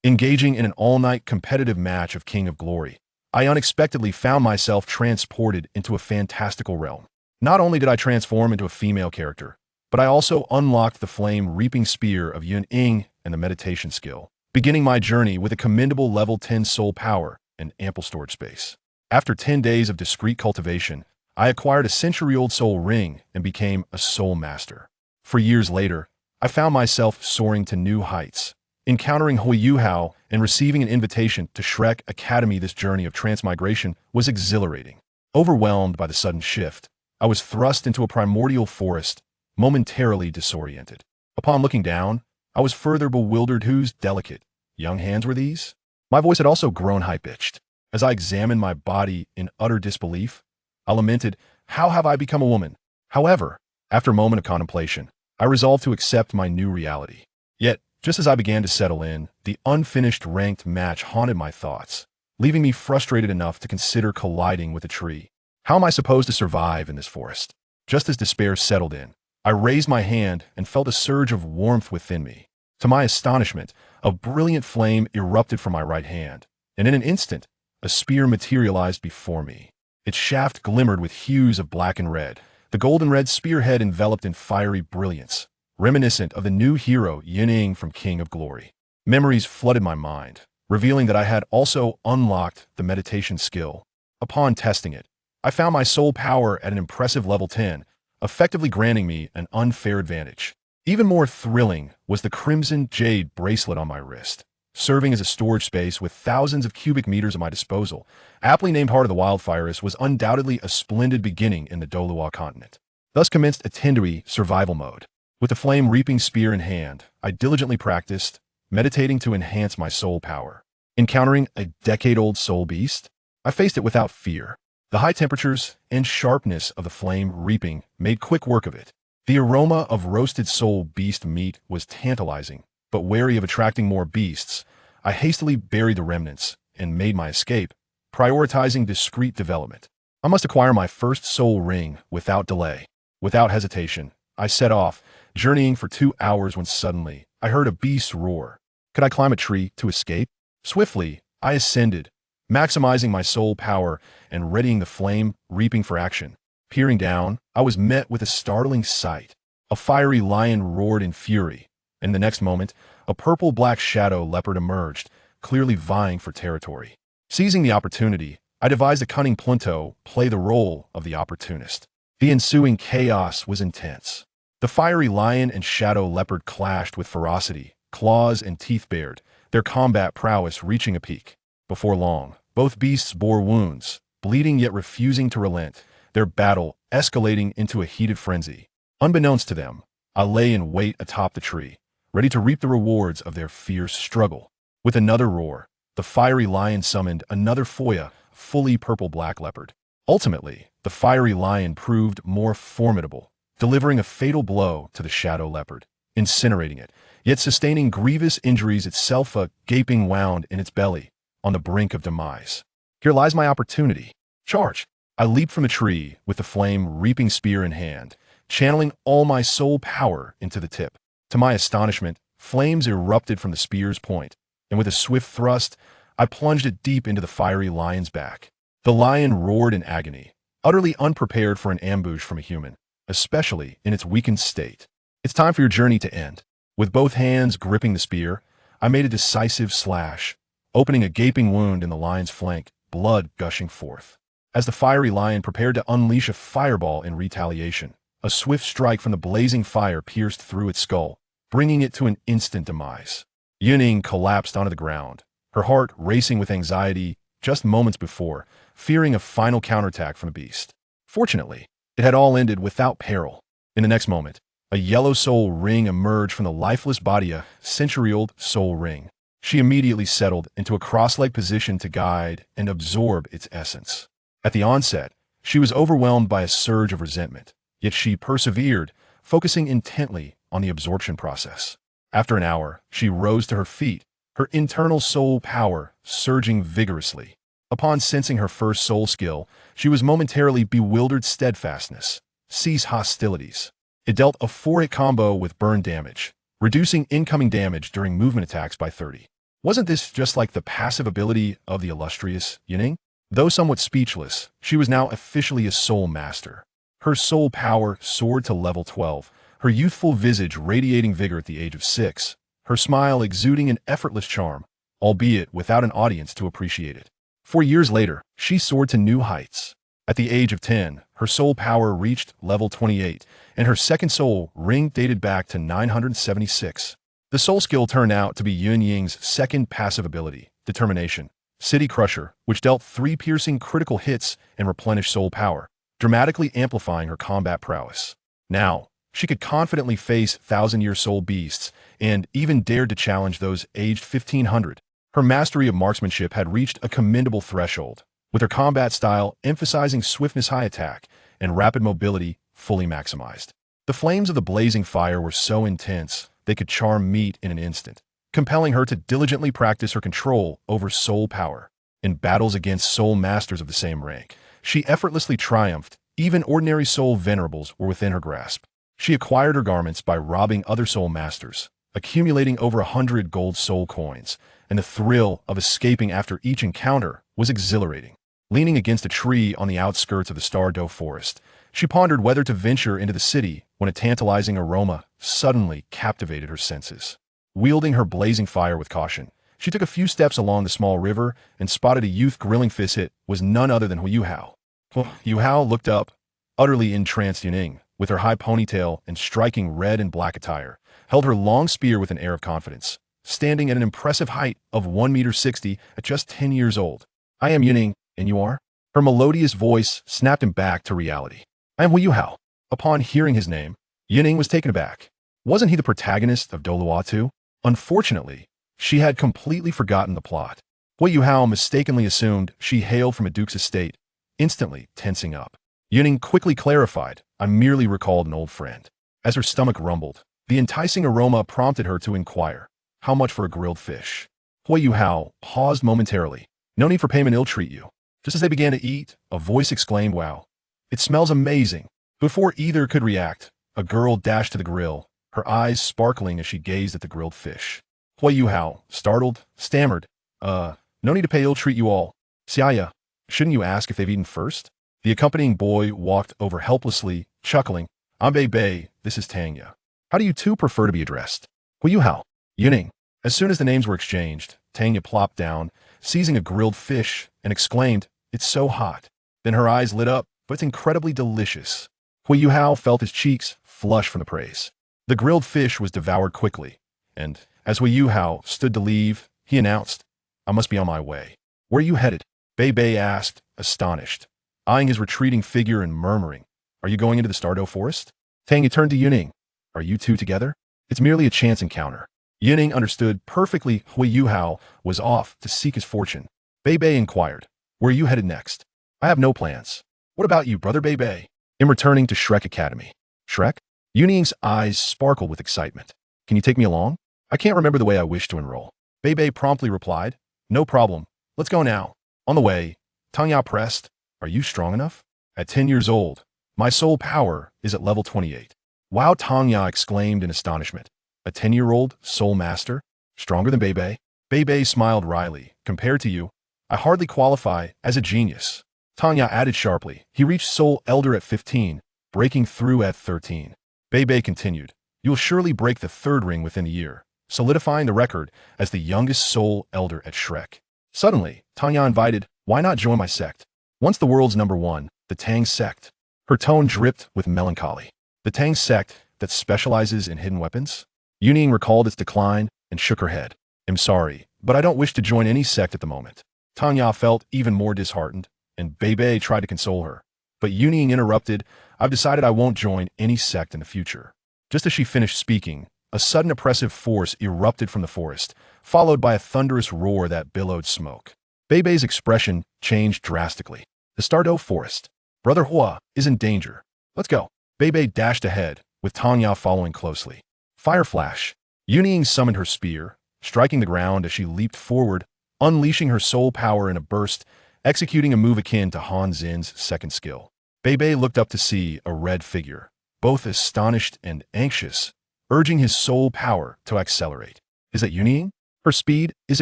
Engaging in an all-night competitive match of King of Glory, I unexpectedly found myself transported into a fantastical realm. Not only did I transform into a female character, but I also unlocked the flame-reaping spear of Yun Ying and the meditation skill, beginning my journey with a commendable level 10 soul power and ample storage space. After 10 days of discreet cultivation, I acquired a century-old soul ring and became a soul master. For years later, I found myself soaring to new heights, encountering Huiyuhao and receiving an invitation to Shrek Academy. This journey of transmigration was exhilarating. Overwhelmed by the sudden shift, I was thrust into a primordial forest, momentarily disoriented. Upon looking down, I was further bewildered. Whose delicate, young hands were these? My voice had also grown high-pitched. As I examined my body in utter disbelief, I lamented, how have I become a woman? However, after a moment of contemplation, I resolved to accept my new reality. Yet, just as I began to settle in, the unfinished ranked match haunted my thoughts, leaving me frustrated enough to consider colliding with a tree. How am I supposed to survive in this forest? Just as despair settled in, I raised my hand and felt a surge of warmth within me. To my astonishment, a brilliant flame erupted from my right hand, and in an instant, a spear materialized before me. Its shaft glimmered with hues of black and red, the golden-red spearhead enveloped in fiery brilliance, reminiscent of the new hero Yun Ying from King of Glory. Memories flooded my mind, revealing that I had also unlocked the meditation skill. Upon testing it, I found my soul power at an impressive level 10, effectively granting me an unfair advantage. Even more thrilling was the crimson jade bracelet on my wrist, serving as a storage space with thousands of cubic meters at my disposal. Aptly named Heart of the Wildfire, was undoubtedly a splendid beginning in the Douluo continent. Thus commenced a Tendui survival mode. With the flame-reaping spear in hand, I diligently practiced, meditating to enhance my soul power. Encountering a decade-old soul beast, I faced it without fear. The high temperatures and sharpness of the flame-reaping made quick work of it. The aroma of roasted soul beast meat was tantalizing, but wary of attracting more beasts, I hastily buried the remnants and made my escape, prioritizing discreet development. I must acquire my first soul ring without delay. Without hesitation, I set off, journeying for 2 hours when suddenly I heard a beast roar. Could I climb a tree to escape? Swiftly, I ascended, maximizing my soul power and readying the flame, reaping for action. Peering down, I was met with a startling sight. A fiery lion roared in fury, and the next moment, a purple-black shadow leopard emerged, clearly vying for territory. Seizing the opportunity, I devised a cunning plan to play the role of the opportunist. The ensuing chaos was intense. The fiery lion and shadow leopard clashed with ferocity, claws and teeth bared, their combat prowess reaching a peak. Before long, both beasts bore wounds, bleeding yet refusing to relent, their battle escalating into a heated frenzy. Unbeknownst to them, I lay in wait atop the tree, ready to reap the rewards of their fierce struggle. With another roar, the fiery lion summoned another Foya, fully purple-black leopard. Ultimately, the fiery lion proved more formidable, delivering a fatal blow to the shadow leopard, incinerating it, yet sustaining grievous injuries itself, a gaping wound in its belly, on the brink of demise. Here lies my opportunity. Charge! I leaped from the tree with the flame-reaping spear in hand, channeling all my soul power into the tip. To my astonishment, flames erupted from the spear's point, and with a swift thrust, I plunged it deep into the fiery lion's back. The lion roared in agony, utterly unprepared for an ambush from a human, especially in its weakened state. It's time for your journey to end. With both hands gripping the spear, I made a decisive slash, opening a gaping wound in the lion's flank, blood gushing forth. As the fiery lion prepared to unleash a fireball in retaliation, a swift strike from the blazing fire pierced through its skull, bringing it to an instant demise. Yun Ying collapsed onto the ground, her heart racing with anxiety just moments before, fearing a final counterattack from the beast. Fortunately, it had all ended without peril. In the next moment, a yellow soul ring emerged from the lifeless body, a century-old soul ring. She immediately settled into a cross-legged position to guide and absorb its essence. At the onset, she was overwhelmed by a surge of resentment, yet she persevered, focusing intently on the absorption process. After an hour, she rose to her feet, her internal soul power surging vigorously. Upon sensing her first soul skill, she was momentarily bewildered. Steadfastness. Cease hostilities. It dealt a 4-hit combo with burn damage, reducing incoming damage during movement attacks by 30. Wasn't this just like the passive ability of the illustrious Yun Ying? Though somewhat speechless, she was now officially a soul master. Her soul power soared to level 12, her youthful visage radiating vigor at the age of 6, her smile exuding an effortless charm, albeit without an audience to appreciate it. 4 years later, she soared to new heights. At the age of 10, her soul power reached level 28, and her second soul ring dated back to 976. The soul skill turned out to be Yun Ying's second passive ability, Determination, City Crusher, which dealt 3 piercing critical hits and replenished soul power, dramatically amplifying her combat prowess. Now, she could confidently face thousand-year soul beasts and even dared to challenge those aged 1500. Her mastery of marksmanship had reached a commendable threshold, with her combat style emphasizing swiftness, high attack, and rapid mobility fully maximized. The flames of the blazing fire were so intense they could charm meat in an instant, compelling her to diligently practice her control over soul power. In battles against soul masters of the same rank, she effortlessly triumphed. Even ordinary soul venerables were within her grasp. She acquired her garments by robbing other soul masters, accumulating over 100 gold soul coins, and the thrill of escaping after each encounter was exhilarating. Leaning against a tree on the outskirts of the toDouluo forest, she pondered whether to venture into the city when a tantalizing aroma suddenly captivated her senses. Wielding her blazing fire with caution, she took a few steps along the small river and spotted a youth grilling fish. It was none other than Hu Hao. Hu Hao looked up, utterly entranced. Yun Ying, with her high ponytail and striking red and black attire, held her long spear with an air of confidence, standing at an impressive height of 1.60 meters at just 10 years old. "I am Yun Ying, and you are?" Her melodious voice snapped him back to reality. "I am Hu Hao." Upon hearing his name, Yun Ying was taken aback. Wasn't he the protagonist of Douluo II? Unfortunately, she had completely forgotten the plot. Hu Hao mistakenly assumed she hailed from a duke's estate, instantly tensing up. Yun Ying quickly clarified, "I merely recalled an old friend." As her stomach rumbled, the enticing aroma prompted her to inquire, "How much for a grilled fish?" Hu Hao paused momentarily. "No need for payment, I'll treat you." Just as they began to eat, a voice exclaimed, "Wow, it smells amazing." Before either could react, a girl dashed to the grill, her eyes sparkling as she gazed at the grilled fish. Hu Hao, startled, stammered, no need to pay, I'll treat you all." "Xiaya, shouldn't you ask if they've eaten first?" The accompanying boy walked over helplessly, chuckling. "I'm Bei, this is Tanya. How do you two prefer to be addressed?" "Hu Hao, Yun Ying." As soon as the names were exchanged, Tanya plopped down, seizing a grilled fish, and exclaimed, "It's so hot." Then her eyes lit up, "But it's incredibly delicious." Hu Hao felt his cheeks flush from the praise. The grilled fish was devoured quickly, and as Hu Hao stood to leave, he announced, "I must be on my way." "Where are you headed?" Bei asked, astonished, eyeing his retreating figure and murmuring, "Are you going into the toDouluo forest?" Tanya turned to Yun Ying. "Are you two together?" "It's merely a chance encounter." Yun Ying understood perfectly Hu Hao was off to seek his fortune. Bei inquired, "Where are you headed next?" "I have no plans." "What about you, brother Bei?" "I'm returning to Shrek Academy." "Shrek?" Yun Ying's eyes sparkled with excitement. "Can you take me along? I can't remember the way I wish to enroll." Bei promptly replied, "No problem. Let's go now." On the way, Tanya pressed, "Are you strong enough?" "At 10 years old, my soul power is at level 28. "Wow," Tanya exclaimed in astonishment. "A 10-year-old soul master? Stronger than Bei?" Bei smiled wryly. "Compared to you, I hardly qualify as a genius." Tanya added sharply, "He reached soul elder at 15, breaking through at 13. Bei continued, "You'll surely break the 3rd ring within a year, solidifying the record as the youngest soul elder at Shrek." Suddenly, Tanya invited, "Why not join my sect? Once the world's #1, the Tang sect." Her tone dripped with melancholy. "The Tang sect that specializes in hidden weapons?" Yun Ying recalled its decline and shook her head. "I'm sorry, but I don't wish to join any sect at the moment." Tanya felt even more disheartened, and Bei tried to console her. But Yun Ying interrupted, "I've decided I won't join any sect in the future." Just as she finished speaking, a sudden oppressive force erupted from the forest, followed by a thunderous roar that billowed smoke. Bei's expression changed drastically. "The toDouluo forest. Brother Hua is in danger. Let's go." Bei dashed ahead, with Tanya following closely. Fire flash. Yun Ying summoned her spear, striking the ground as she leaped forward, unleashing her soul power in a burst, executing a move akin to Han Zin's second skill. Bei looked up to see a red figure, both astonished and anxious, urging his soul power to accelerate. "Is that Yun Ying?" Her speed is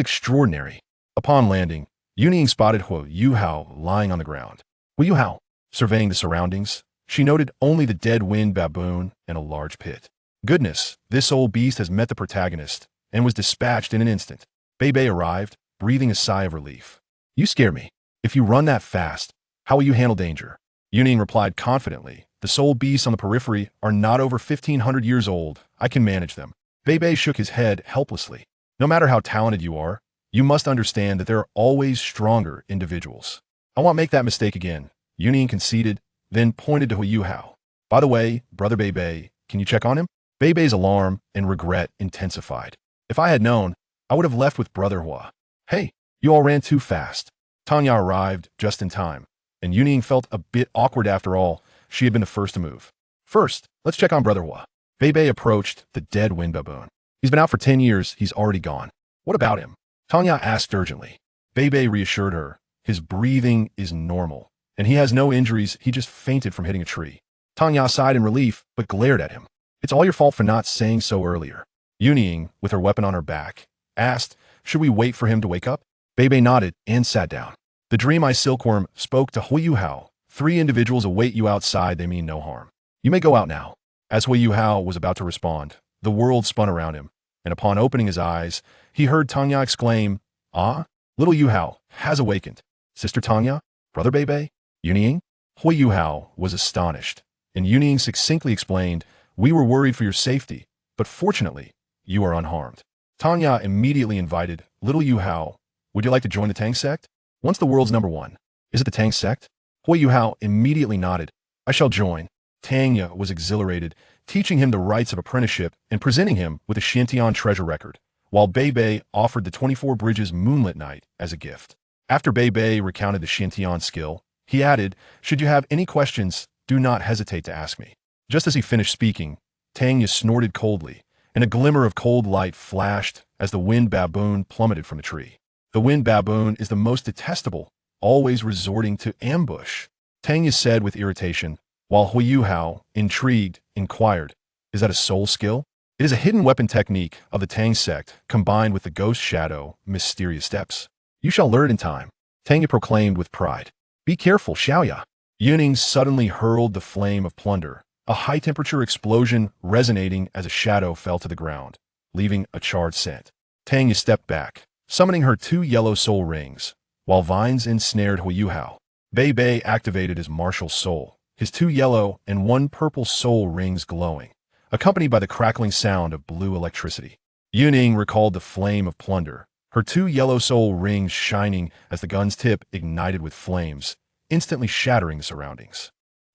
extraordinary. Upon landing, Yun Ying spotted Hu-Yuhao lying on the ground. Hu-Yuhao, surveying the surroundings, she noted only the dead wind baboon and a large pit. Goodness, this old beast has met the protagonist and was dispatched in an instant. Bei arrived, breathing a sigh of relief. You scare me. If you run that fast, how will you handle danger? Yun Ying replied confidently. The soul beasts on the periphery are not over 1,500 years old. I can manage them. Bei shook his head helplessly. No matter how talented you are, you must understand that there are always stronger individuals. I won't make that mistake again. Yun Ying conceded, then pointed to Hu-Yuhao. By the way, Brother Bei, can you check on him? Bei's alarm and regret intensified. If I had known, I would have left with Brother Hua. Hey, you all ran too fast. Tanya arrived just in time, and Yun Ying felt a bit awkward after all. She had been the first to move. First, let's check on Brother Hua. Bei approached the dead wind baboon. He's been out for 10 years. He's already gone. What about him? Tanya asked urgently. Bei reassured her. His breathing is normal, and he has no injuries. He just fainted from hitting a tree. Tanya sighed in relief, but glared at him. It's all your fault for not saying so earlier. Yun Ying, with her weapon on her back, asked, should we wait for him to wake up? Bei nodded and sat down. The dream-eye silkworm spoke to Hu-Yuhao. 3 individuals await you outside. They mean no harm. You may go out now. As Hu-Yuhao was about to respond, the world spun around him, and upon opening his eyes, he heard Tanya exclaim, Ah, little Yuhao has awakened. Sister Tanya? Brother Bei? Yun Ying? Hu-Yuhao was astonished, and Yun Ying succinctly explained, we were worried for your safety, but fortunately, you are unharmed. Tanya immediately invited, little Yuhao, would you like to join the Tang sect? Once the world's #1. Is it the Tang sect? Hu-Yuhao immediately nodded. I shall join. Tanya was exhilarated, teaching him the rites of apprenticeship and presenting him with a Shantian treasure record, while Bei offered the 24 Bridges Moonlit Night as a gift. After Bei recounted the Shantian skill, he added, should you have any questions, do not hesitate to ask me. Just as he finished speaking, Tanya snorted coldly, and a glimmer of cold light flashed as the wind baboon plummeted from the tree. The wind baboon is the most detestable, always resorting to ambush, Tanya said with irritation, while Hu-Yuhao, intrigued, inquired, is that a soul skill? It is a hidden weapon technique of the Tang sect combined with the ghost shadow, mysterious steps. You shall learn in time, Tanya proclaimed with pride. Be careful, Xiaoya. Yun Ying suddenly hurled the flame of plunder, a high-temperature explosion resonating as a shadow fell to the ground, leaving a charred scent. Tanya stepped back, summoning her 2 yellow soul rings, while vines ensnared Hu-Yuhao. Bei activated his martial soul, his 2 yellow and 1 purple soul rings glowing, accompanied by the crackling sound of blue electricity. Yun Ying recalled the flame of plunder, her 2 yellow soul rings shining as the gun's tip ignited with flames, instantly shattering the surroundings.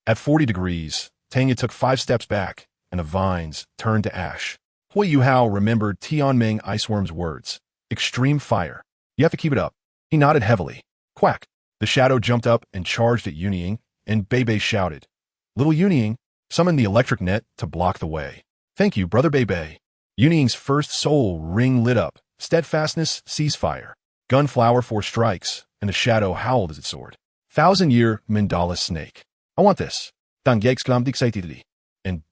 At 40 degrees, Tanya took 5 steps back, and the vines turned to ash. Hu-Yuhao remembered Tianming Iceworm's words. Extreme fire. You have to keep it up. He nodded heavily. Quack. The shadow jumped up and charged at Yun Ying, and Bei shouted, little Yun Ying, summon the electric net to block the way. Thank you, Brother Bei. Yun Ying's first soul ring lit up. Steadfastness, ceasefire. Gunflower 4 strikes, and the shadow howled as it soared. 1,000-year mandala snake. I want this. And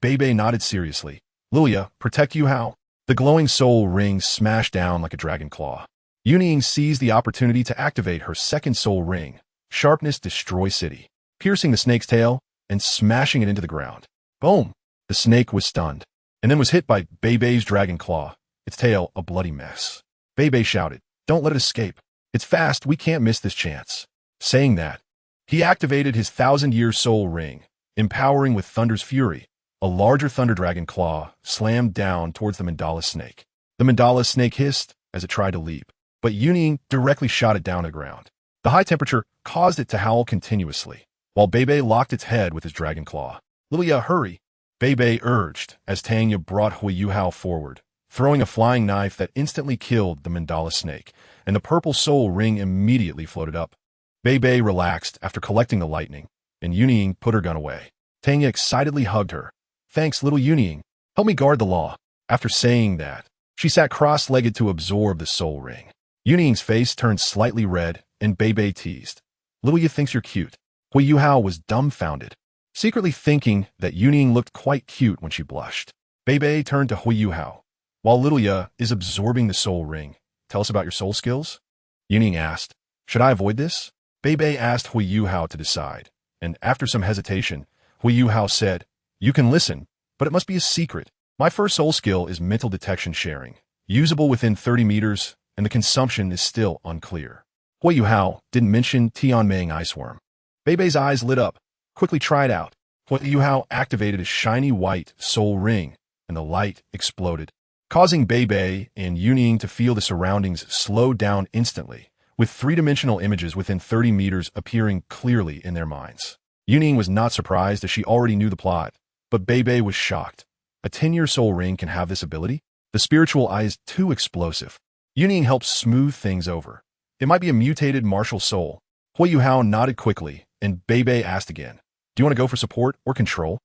Bei nodded seriously. Lilia, protect Yuhao. The glowing soul ring smashed down like a dragon claw. Yun Ying seized the opportunity to activate her second soul ring. Sharpness destroy city, piercing the snake's tail and smashing it into the ground. Boom! The snake was stunned, and then was hit by Bei's dragon claw, its tail a bloody mess. Bei shouted, don't let it escape. It's fast, we can't miss this chance. Saying that, he activated his 1,000-year soul ring, empowering with Thunder's fury. A larger thunder dragon claw slammed down towards the mandala snake. The mandala snake hissed as it tried to leap, but Yun Ying directly shot it down to the ground. The high temperature caused it to howl continuously, while Bei locked its head with his dragon claw. Lilia, hurry! Bei urged as Tanya brought Hu-Yuhao forward, throwing a flying knife that instantly killed the mandala snake, and the purple soul ring immediately floated up. Bei relaxed after collecting the lightning, and Yun Ying put her gun away. Tanya excitedly hugged her. Thanks, little Yun Ying. Help me guard the law. After saying that, she sat cross-legged to absorb the soul ring. Yun Ying's face turned slightly red, and Bei teased. Lilia thinks you're cute. Hu-Yuhao was dumbfounded, secretly thinking that Yun Ying looked quite cute when she blushed. Bei turned to Hu-Yuhao. While Lilia is absorbing the soul ring, tell us about your soul skills? Yun Ying asked. Should I avoid this? Bei asked Yun to decide, and after some hesitation, Yun said, You can listen, but it must be a secret. My first soul skill is mental detection sharing, usable within 30 meters, and the consumption is still unclear. Yun didn't mention Tianming Iceworm. Bei's eyes lit up. Quickly try it out. Yun activated a shiny white soul ring, and the light exploded, causing Bei and Yun Ying to feel the surroundings slow down instantly, with three-dimensional images within 30 meters appearing clearly in their minds. Yun Ying was not surprised as she already knew the plot, but Bei was shocked. A 10-year soul ring can have this ability? The spiritual eye is too explosive. Yun Ying helped smooth things over. It might be a mutated martial soul. Yun nodded quickly, and Bei asked again, Do you want to go for support or control?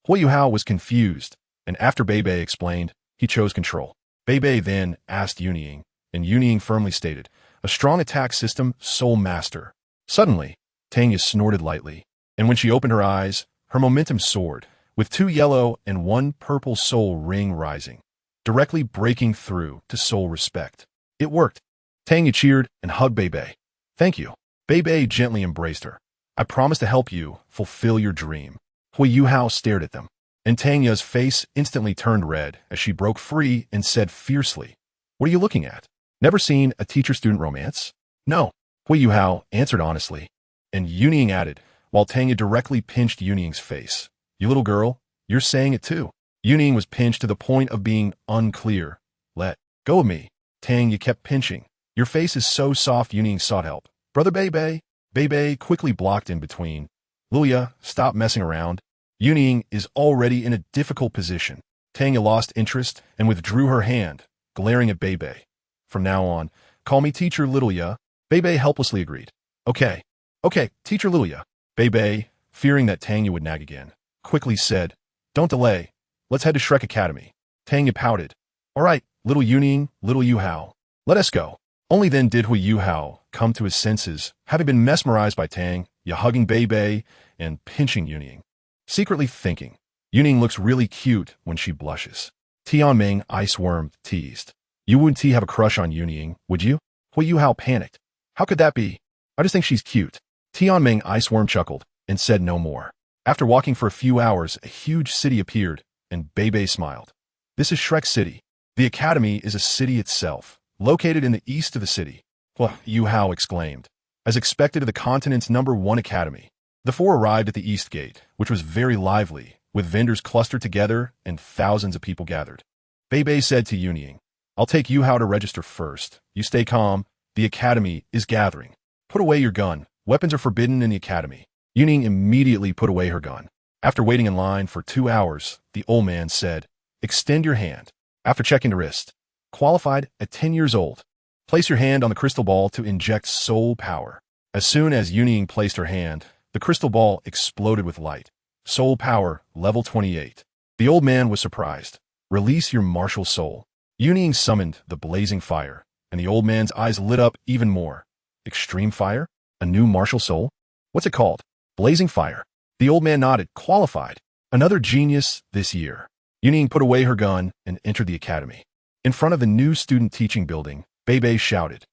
Yun was confused, and after Bei explained, he chose control. Bei then asked Yun Ying, and Yun Ying firmly stated, A strong attack system, Soul Master. Suddenly, Tanya snorted lightly, and when she opened her eyes, her momentum soared, with 2 yellow and 1 purple soul ring rising, directly breaking through to soul respect. It worked. Tanya cheered and hugged Bei. Thank you. Bei gently embraced her. I promise to help you fulfill your dream. Yun stared at them, and Tanya's face instantly turned red as she broke free and said fiercely, What are you looking at? Never seen a teacher-student romance? No. Yun answered honestly, and Yun Ying added, while Tanya directly pinched Yun Ying's face. You little girl, you're saying it too. Yun Ying was pinched to the point of being unclear. Let go of me. Tanya kept pinching. Your face is so soft. Yun Ying sought help. Brother Bei. Bei quickly blocked in between. Luya, stop messing around. Yun Ying is already in a difficult position. Tanya lost interest and withdrew her hand, glaring at Bei. From now on, call me Teacher Littleya. Bei helplessly agreed. Okay, Teacher Littleya. Bei, fearing that Tanya would nag again, quickly said, Don't delay. Let's head to Shrek Academy. Tanya pouted. All right, little Yun Ying, little Yun. Let us go. Only then did Yun come to his senses, having been mesmerized by Tanya hugging Bei and pinching Yun Ying. Secretly thinking, Yun Ying looks really cute when she blushes. Tianming Iceworm teased. You wouldn't have a crush on Yun Ying, would you? Yun panicked. How could that be? I just think she's cute. Tianming Iceworm chuckled and said no more. After walking for a few hours, a huge city appeared, and Bei smiled. This is Shrek City. The academy is a city itself, located in the east of the city. Yun exclaimed. As expected of the continent's #1 academy, the 4 arrived at the east gate, which was very lively, with vendors clustered together and thousands of people gathered. Bei said to Yun Ying, I'll take Yun to register first. You stay calm. The academy is gathering. Put away your gun. Weapons are forbidden in the academy. Yun Ying immediately put away her gun. After waiting in line for 2 hours, the old man said, Extend your hand. After checking the wrist, qualified at 10 years old. Place your hand on the crystal ball to inject soul power. As soon as Yun Ying placed her hand, the crystal ball exploded with light. Soul power, level 28. The old man was surprised. Release your martial soul. Yun Ying summoned the blazing fire, and the old man's eyes lit up even more. Extreme fire? A new martial soul? What's it called? Blazing fire. The old man nodded, qualified. Another genius this year. Yun Ying put away her gun and entered the academy. In front of the new student teaching building, Bei shouted,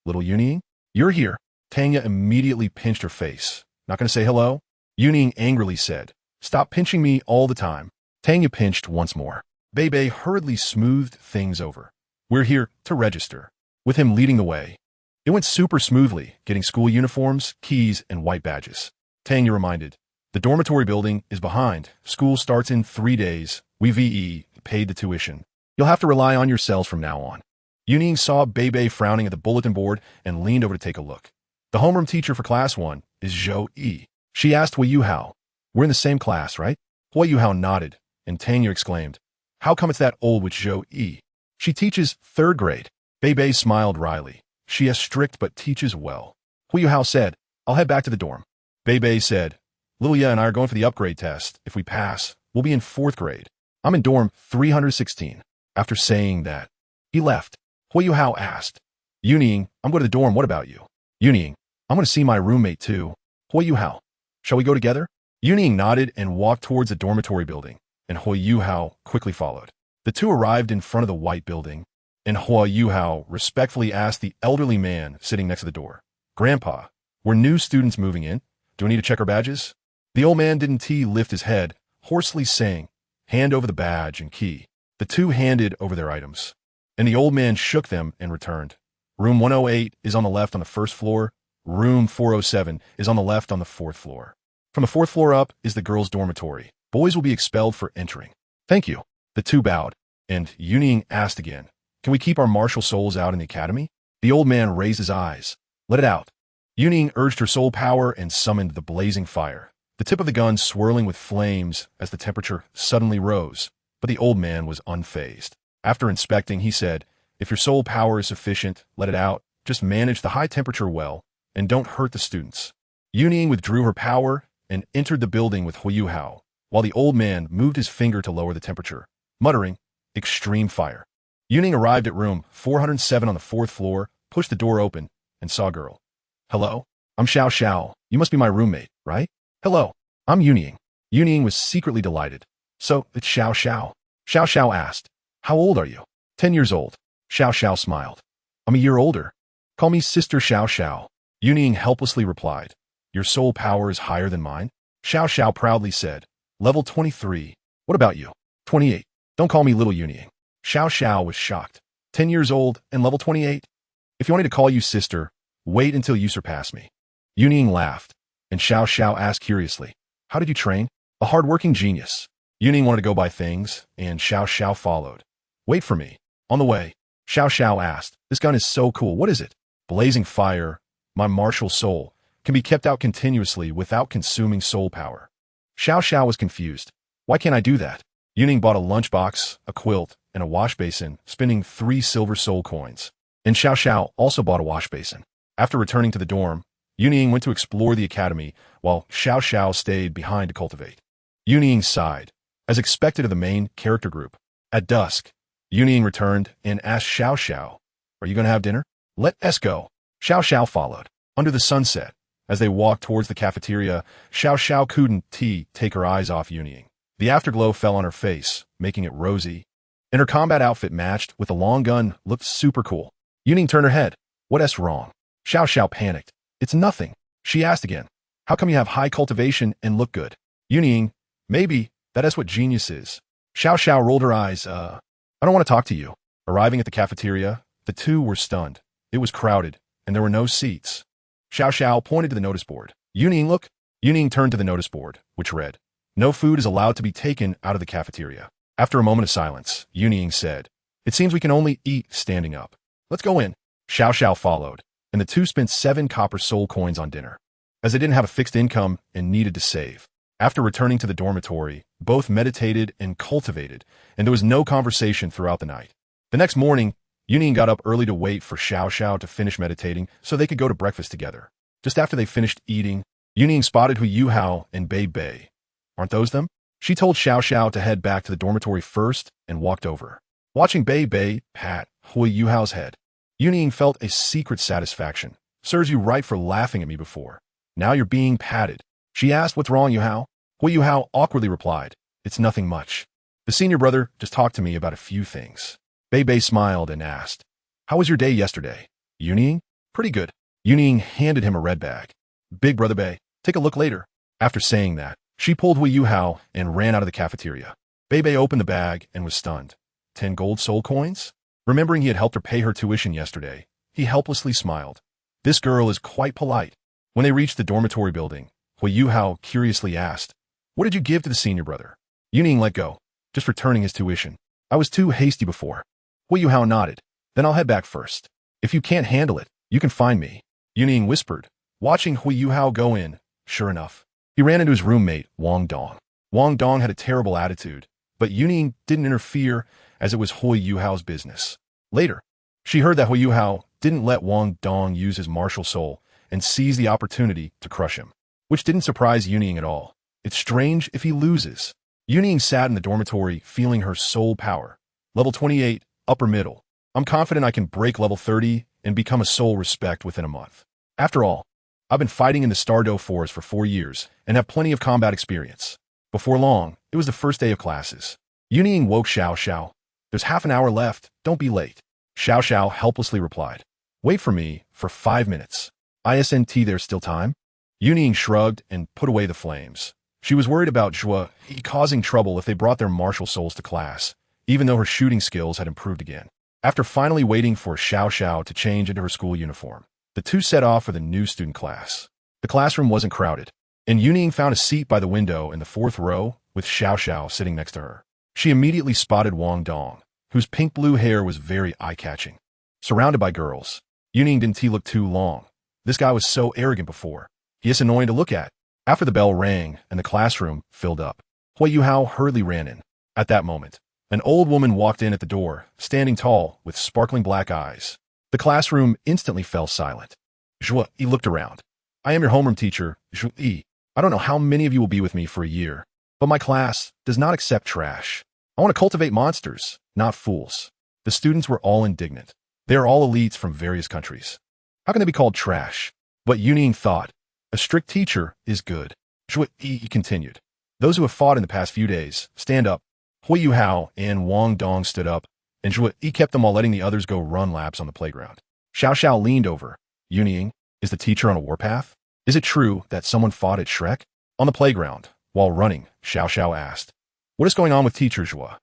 Little Yun Ying, you're here. Tanya immediately pinched her face. Not going to say hello? Yun Ying angrily said, Stop pinching me all the time. Tanya pinched once more. Bei hurriedly smoothed things over. We're here to register, with him leading the way. It went super smoothly, getting school uniforms, keys, and white badges. Tanya reminded, The dormitory building is behind. School starts in 3 days. We paid the tuition. You'll have to rely on yourselves from now on. Yun Ying saw Bei frowning at the bulletin board and leaned over to take a look. The homeroom teacher for class 1 is Zhou Yi. She asked Yun, We're in the same class, right? Yun nodded, and Tanya exclaimed, How come it's that old with Zhou Yi? She teaches 3rd grade. Bei smiled wryly. She is strict but teaches well. Yun said, I'll head back to the dorm. Bei said, Lilia and I are going for the upgrade test. If we pass, we'll be in 4th grade. I'm in dorm 316. After saying that, he left. Yun asked, Yun Ying, I'm going to the dorm. What about you? Yun Ying, I'm going to see my roommate too. Yun, shall we go together? Yun Ying nodded and walked towards the dormitory building, and Yun quickly followed. The two arrived in front of the white building. And Hua Yuhao respectfully asked the elderly man sitting next to the door, "Grandpa, were new students moving in? Do we need to check our badges?" The old man didn't lift his head, hoarsely saying, "Hand over the badge and key." The two handed over their items, and the old man shook them and returned. Room 108 is on the left on the first floor. Room 407 is on the left on the fourth floor. From the fourth floor up is the girls' dormitory. Boys will be expelled for entering. "Thank you." The two bowed, and Yun Ying asked again, "Can we keep our martial souls out in the academy?" The old man raised his eyes. "Let it out." Yun Ying urged her soul power and summoned the blazing fire, the tip of the gun swirling with flames as the temperature suddenly rose. But the old man was unfazed. After inspecting, he said, "If your soul power is sufficient, let it out. Just manage the high temperature well, and don't hurt the students." Yun Ying withdrew her power and entered the building with Hua Yuhao, while the old man moved his finger to lower the temperature, muttering, "Extreme fire." Yun Ying arrived at room 407 on the fourth floor, pushed the door open, and saw a girl. "Hello? I'm Xiao Xiao. You must be my roommate, right?" "Hello. I'm Yun Ying." Yun Ying was secretly delighted. "So, it's Xiao Xiao." Xiao Xiao asked, "How old are you?" 10 years old. Xiao Xiao smiled. "I'm a year older. Call me Sister Xiao Xiao." Yun Ying helplessly replied, "Your soul power is higher than mine." Xiao Xiao proudly said, "Level 23. What about you?" 28. "Don't call me little Yun Ying." Xiao Xiao was shocked. 10 years old and level 28? "If you want me to call you sister, wait until you surpass me." Yun Ying laughed, and Xiao Xiao asked curiously, "How did you train?" "A hard-working genius." Yun Ying wanted to go buy things, and Xiao Xiao followed. "Wait for me." On the way, Xiao Xiao asked, "This gun is so cool. What is it?" "Blazing fire. My martial soul can be kept out continuously without consuming soul power." Xiao Xiao was confused. "Why can't I do that?" Yun Ying bought a lunchbox, a quilt, and a wash basin, spending 3 silver soul coins. And Xiao Xiao also bought a wash basin. After returning to the dorm, Yun Ying went to explore the academy, while Xiao Xiao stayed behind to cultivate. Yun Ying sighed, as expected of the main character group. At dusk, Yun Ying returned and asked Xiao Xiao, "Are you going to have dinner?" "Let us go." Xiao Xiao followed. Under the sunset, as they walked towards the cafeteria, Xiao Xiao couldn't take her eyes off Yun Ying. The afterglow fell on her face, making it rosy, and her combat outfit matched with the long gun looked super cool. Yun Ying turned her head. "What's wrong?" Xiao Xiao panicked. "It's nothing." She asked again, "How come you have high cultivation and look good?" Yun Ying, "Maybe that's what genius is." Xiao Xiao rolled her eyes. "I don't want to talk to you." Arriving at the cafeteria, the two were stunned. It was crowded, and there were no seats. Xiao Xiao pointed to the notice board. "Yun Ying, look." Yun Ying turned to the notice board, which read, "No food is allowed to be taken out of the cafeteria." After a moment of silence, Yun Ying said, "It seems we can only eat standing up. Let's go in." Xiao Xiao followed, and the two spent 7 copper soul coins on dinner, as they didn't have a fixed income and needed to save. After returning to the dormitory, both meditated and cultivated, and there was no conversation throughout the night. The next morning, Yun Ying got up early to wait for Xiao Xiao to finish meditating so they could go to breakfast together. Just after they finished eating, Yun Ying spotted Hua Yuhao and Bei Bei. "Aren't those them?" She told Xiao Xiao to head back to the dormitory first and walked over. Watching Bei Bei pat Hua Yuhao's head, Yun Ying felt a secret satisfaction. "Serves you right for laughing at me before. Now you're being patted." She asked, "What's wrong, Yuhao?" Hua Yuhao awkwardly replied, "It's nothing much. The senior brother just talked to me about a few things." Bei Bei smiled and asked, "How was your day yesterday?" Yun Ying, "Pretty good." Yun Ying handed him a red bag. "Big brother Bei, take a look later." After saying that, she pulled Hua Yuhao and ran out of the cafeteria. Bei Bei opened the bag and was stunned. 10 gold soul coins? Remembering he had helped her pay her tuition yesterday, he helplessly smiled. This girl is quite polite. When they reached the dormitory building, Hua Yuhao curiously asked, "What did you give to the senior brother?" Yun Ying let go, just returning his tuition. "I was too hasty before." Hua Yuhao nodded. "Then I'll head back first. If you can't handle it, you can find me." Yun Ying whispered, watching Hua Yuhao go in. Sure enough, he ran into his roommate, Wang Dong. Wang Dong had a terrible attitude, but Yun Ying didn't interfere as it was Hua Yuhao's business. Later, she heard that Hua Yuhao didn't let Wang Dong use his martial soul and seized the opportunity to crush him, which didn't surprise Yun Ying at all. It's strange if he loses. Yun Ying sat in the dormitory feeling her soul power. Level 28, upper middle. I'm confident I can break level 30 and become a soul respect within a month. After all, I've been fighting in the Stardow Forest for 4 years and have plenty of combat experience. Before long, it was the first day of classes. Yun Ying woke Xiao Xiao. There's half an hour left, don't be late. Xiao Xiao helplessly replied. Wait for me for 5 minutes. Isn't there's still time? Yun Ying shrugged and put away the flames. She was worried about Zhuo Yi causing trouble if they brought their martial souls to class, even though her shooting skills had improved again. After finally waiting for Xiao Xiao to change into her school uniform, the two set off for the new student class. The classroom wasn't crowded, and Yun Ying found a seat by the window in the 4th row with Xiao Xiao sitting next to her. She immediately spotted Wang Dong, whose pink-blue hair was very eye-catching. Surrounded by girls, Yun Ying didn't look too long. This guy was so arrogant before. He is annoying to look at. After the bell rang and the classroom filled up, Hui Yuhao hurriedly ran in. At that moment, an old woman walked in at the door, standing tall with sparkling black eyes. The classroom instantly fell silent. Zhuo Yi looked around. I am your homeroom teacher, Zhuo Yi. I don't know how many of you will be with me for a year, but my class does not accept trash. I want to cultivate monsters, not fools. The students were all indignant. They are all elites from various countries. How can they be called trash? But Yun Ying thought, a strict teacher is good. Zhuo Yi continued. Those who have fought in the past few days, stand up. Hui Yuhao and Wang Dong stood up, and Zhuo Yi kept them while letting the others go run laps on the playground. Xiao Xiao leaned over. Yun Ying, is the teacher on a warpath? Is it true that someone fought at Shrek? On the playground, while running, Xiao Xiao asked. What is going on with teacher Zhuo?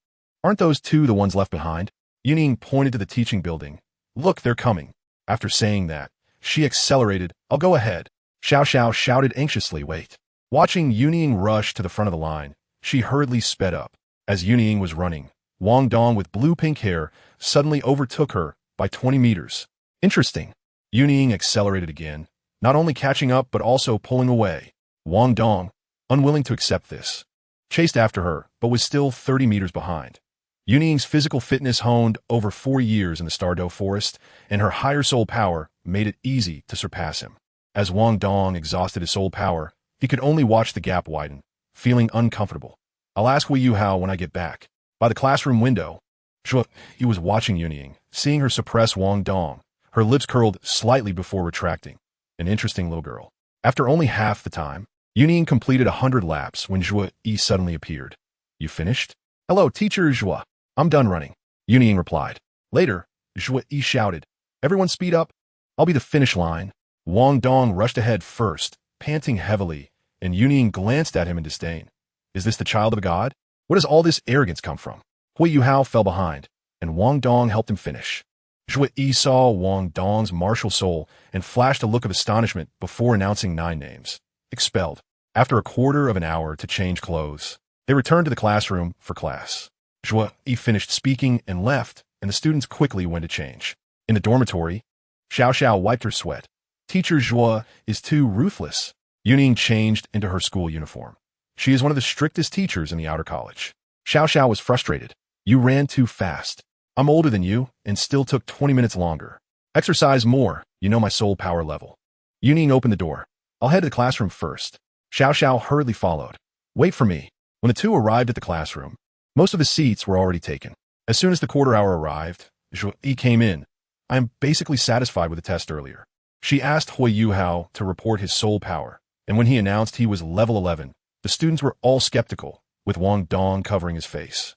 Aren't those two the ones left behind? Yun Ying pointed to the teaching building. Look, they're coming. After saying that, she accelerated. I'll go ahead. Xiao Xiao shouted anxiously, wait. Watching Yun Ying rush to the front of the line, she hurriedly sped up. As Yun Ying was running, Wang Dong with blue-pink hair suddenly overtook her by 20 meters. Interesting. Yun Ying accelerated again, not only catching up but also pulling away. Wang Dong, unwilling to accept this, chased after her but was still 30 meters behind. Yun Ying's physical fitness honed over 4 years in the Stardow Forest, and her higher soul power made it easy to surpass him. As Wang Dong exhausted his soul power, he could only watch the gap widen, feeling uncomfortable. I'll ask Hui Yuhao when I get back. By the classroom window, Zhuo Yi was watching Yun Ying, seeing her suppress Wang Dong, her lips curled slightly before retracting. An interesting little girl. After only half the time, Yun Ying completed 100 laps when Zhuo Yi suddenly appeared. You finished? Hello, teacher Zhuo. I'm done running. Yun Ying replied. Later, Zhuo Yi shouted. Everyone speed up. I'll be the finish line. Wang Dong rushed ahead first, panting heavily, and Yun Ying glanced at him in disdain. Is this the child of a god? Where does all this arrogance come from? Hui Yuhao fell behind, and Wang Dong helped him finish. Zhuo Yi saw Wang Dong's martial soul and flashed a look of astonishment before announcing 9 names. Expelled. After a quarter of an hour to change clothes, they returned to the classroom for class. Zhuo Yi finished speaking and left, and the students quickly went to change. In the dormitory, Xiao Xiao wiped her sweat. Teacher Zhuo is too ruthless. Yun Ying changed into her school uniform. She is one of the strictest teachers in the outer college. Xiao Xiao was frustrated. You ran too fast. I'm older than you, and still took 20 minutes longer. Exercise more, you know my soul power level. Yun Ying opened the door. I'll head to the classroom first. Xiao Xiao hurriedly followed. Wait for me. When the two arrived at the classroom, most of the seats were already taken. As soon as the quarter hour arrived, Zhuo Yi came in. I am basically satisfied with the test earlier. She asked Hui Yuhao to report his soul power, and when he announced he was level 11, the students were all skeptical, with Wang Dong covering his face.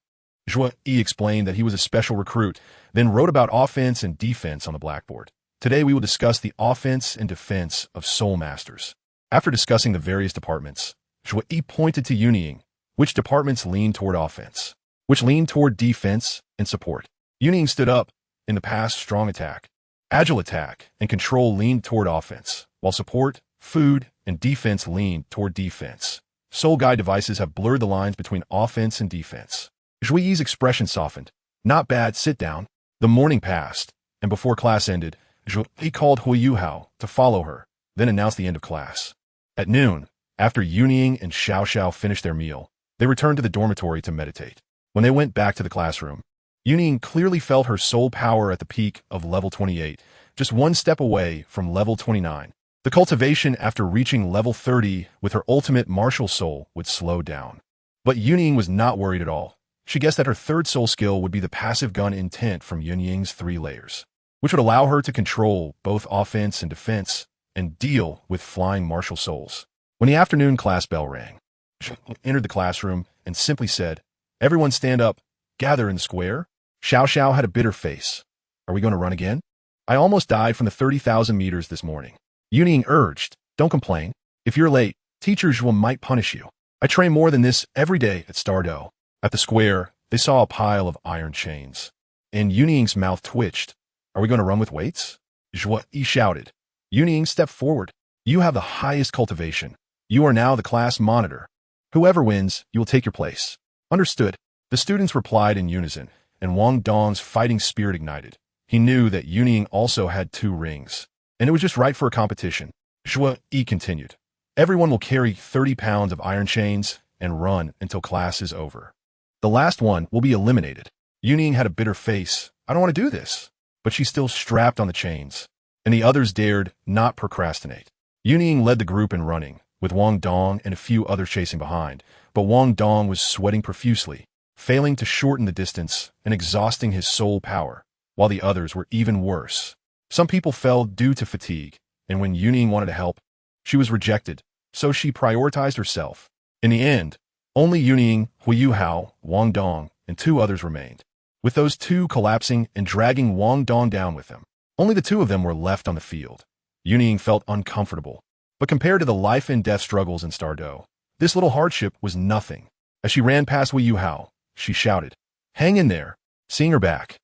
Zhuo Yi explained that he was a special recruit, then wrote about offense and defense on the blackboard. Today we will discuss the offense and defense of Soul Masters. After discussing the various departments, Zhuo Yi pointed to Yun Ying, which departments lean toward offense, which lean toward defense and support. Yun Ying stood up. In the past, strong attack, agile attack, and control leaned toward offense, while support, food, and defense leaned toward defense. Soul guide devices have blurred the lines between offense and defense. Zhuo Yi's expression softened. Not bad, sit down. The morning passed, and before class ended, Zhuo Yi called Hui Yuhao to follow her, then announced the end of class. At noon, after Yun Ying and Xiao Xiao finished their meal, they returned to the dormitory to meditate. When they went back to the classroom, Yun Ying clearly felt her soul power at the peak of level 28, just one step away from level 29. The cultivation after reaching level 30 with her ultimate martial soul would slow down. But Yun Ying was not worried at all. She guessed that her third soul skill would be the passive gun intent from Yun Ying's 3 layers, which would allow her to control both offense and defense and deal with flying martial souls. When the afternoon class bell rang, she entered the classroom and simply said, "Everyone stand up, gather in the square." Xiao Xiao had a bitter face. Are we going to run again? I almost died from the 30,000 meters this morning. Yun Ying urged, don't complain. If you're late, teacher Zhuo might punish you. I train more than this every day at Douluo. At the square, they saw a pile of iron chains. And Yun Ying's mouth twitched. Are we going to run with weights? Zhuo shouted. Yun Ying stepped forward. You have the highest cultivation. You are now the class monitor. Whoever wins, you will take your place. Understood. The students replied in unison, and Wang Dong's fighting spirit ignited. He knew that Yun Ying also had 2 rings, and it was just right for a competition. Zhuo continued. Everyone will carry 30 pounds of iron chains and run until class is over. The last one will be eliminated. Yun Ying had a bitter face. I don't want to do this. But she still strapped on the chains, and the others dared not procrastinate. Yun Ying led the group in running, with Wang Dong and a few others chasing behind, but Wang Dong was sweating profusely, failing to shorten the distance and exhausting his soul power, while the others were even worse. Some people fell due to fatigue, and when Yun Ying wanted to help, she was rejected, so she prioritized herself. In the end, only Yun Ying.However, Wang Dong, and 2 others remained, with those 2 collapsing and dragging Wang Dong down with them. Only the 2 of them were left on the field. Yun Ying felt uncomfortable, but compared to the life-and-death struggles in Douluo, this little hardship was nothing. As she ran past Yue, she shouted, hang in there. Seeing her back,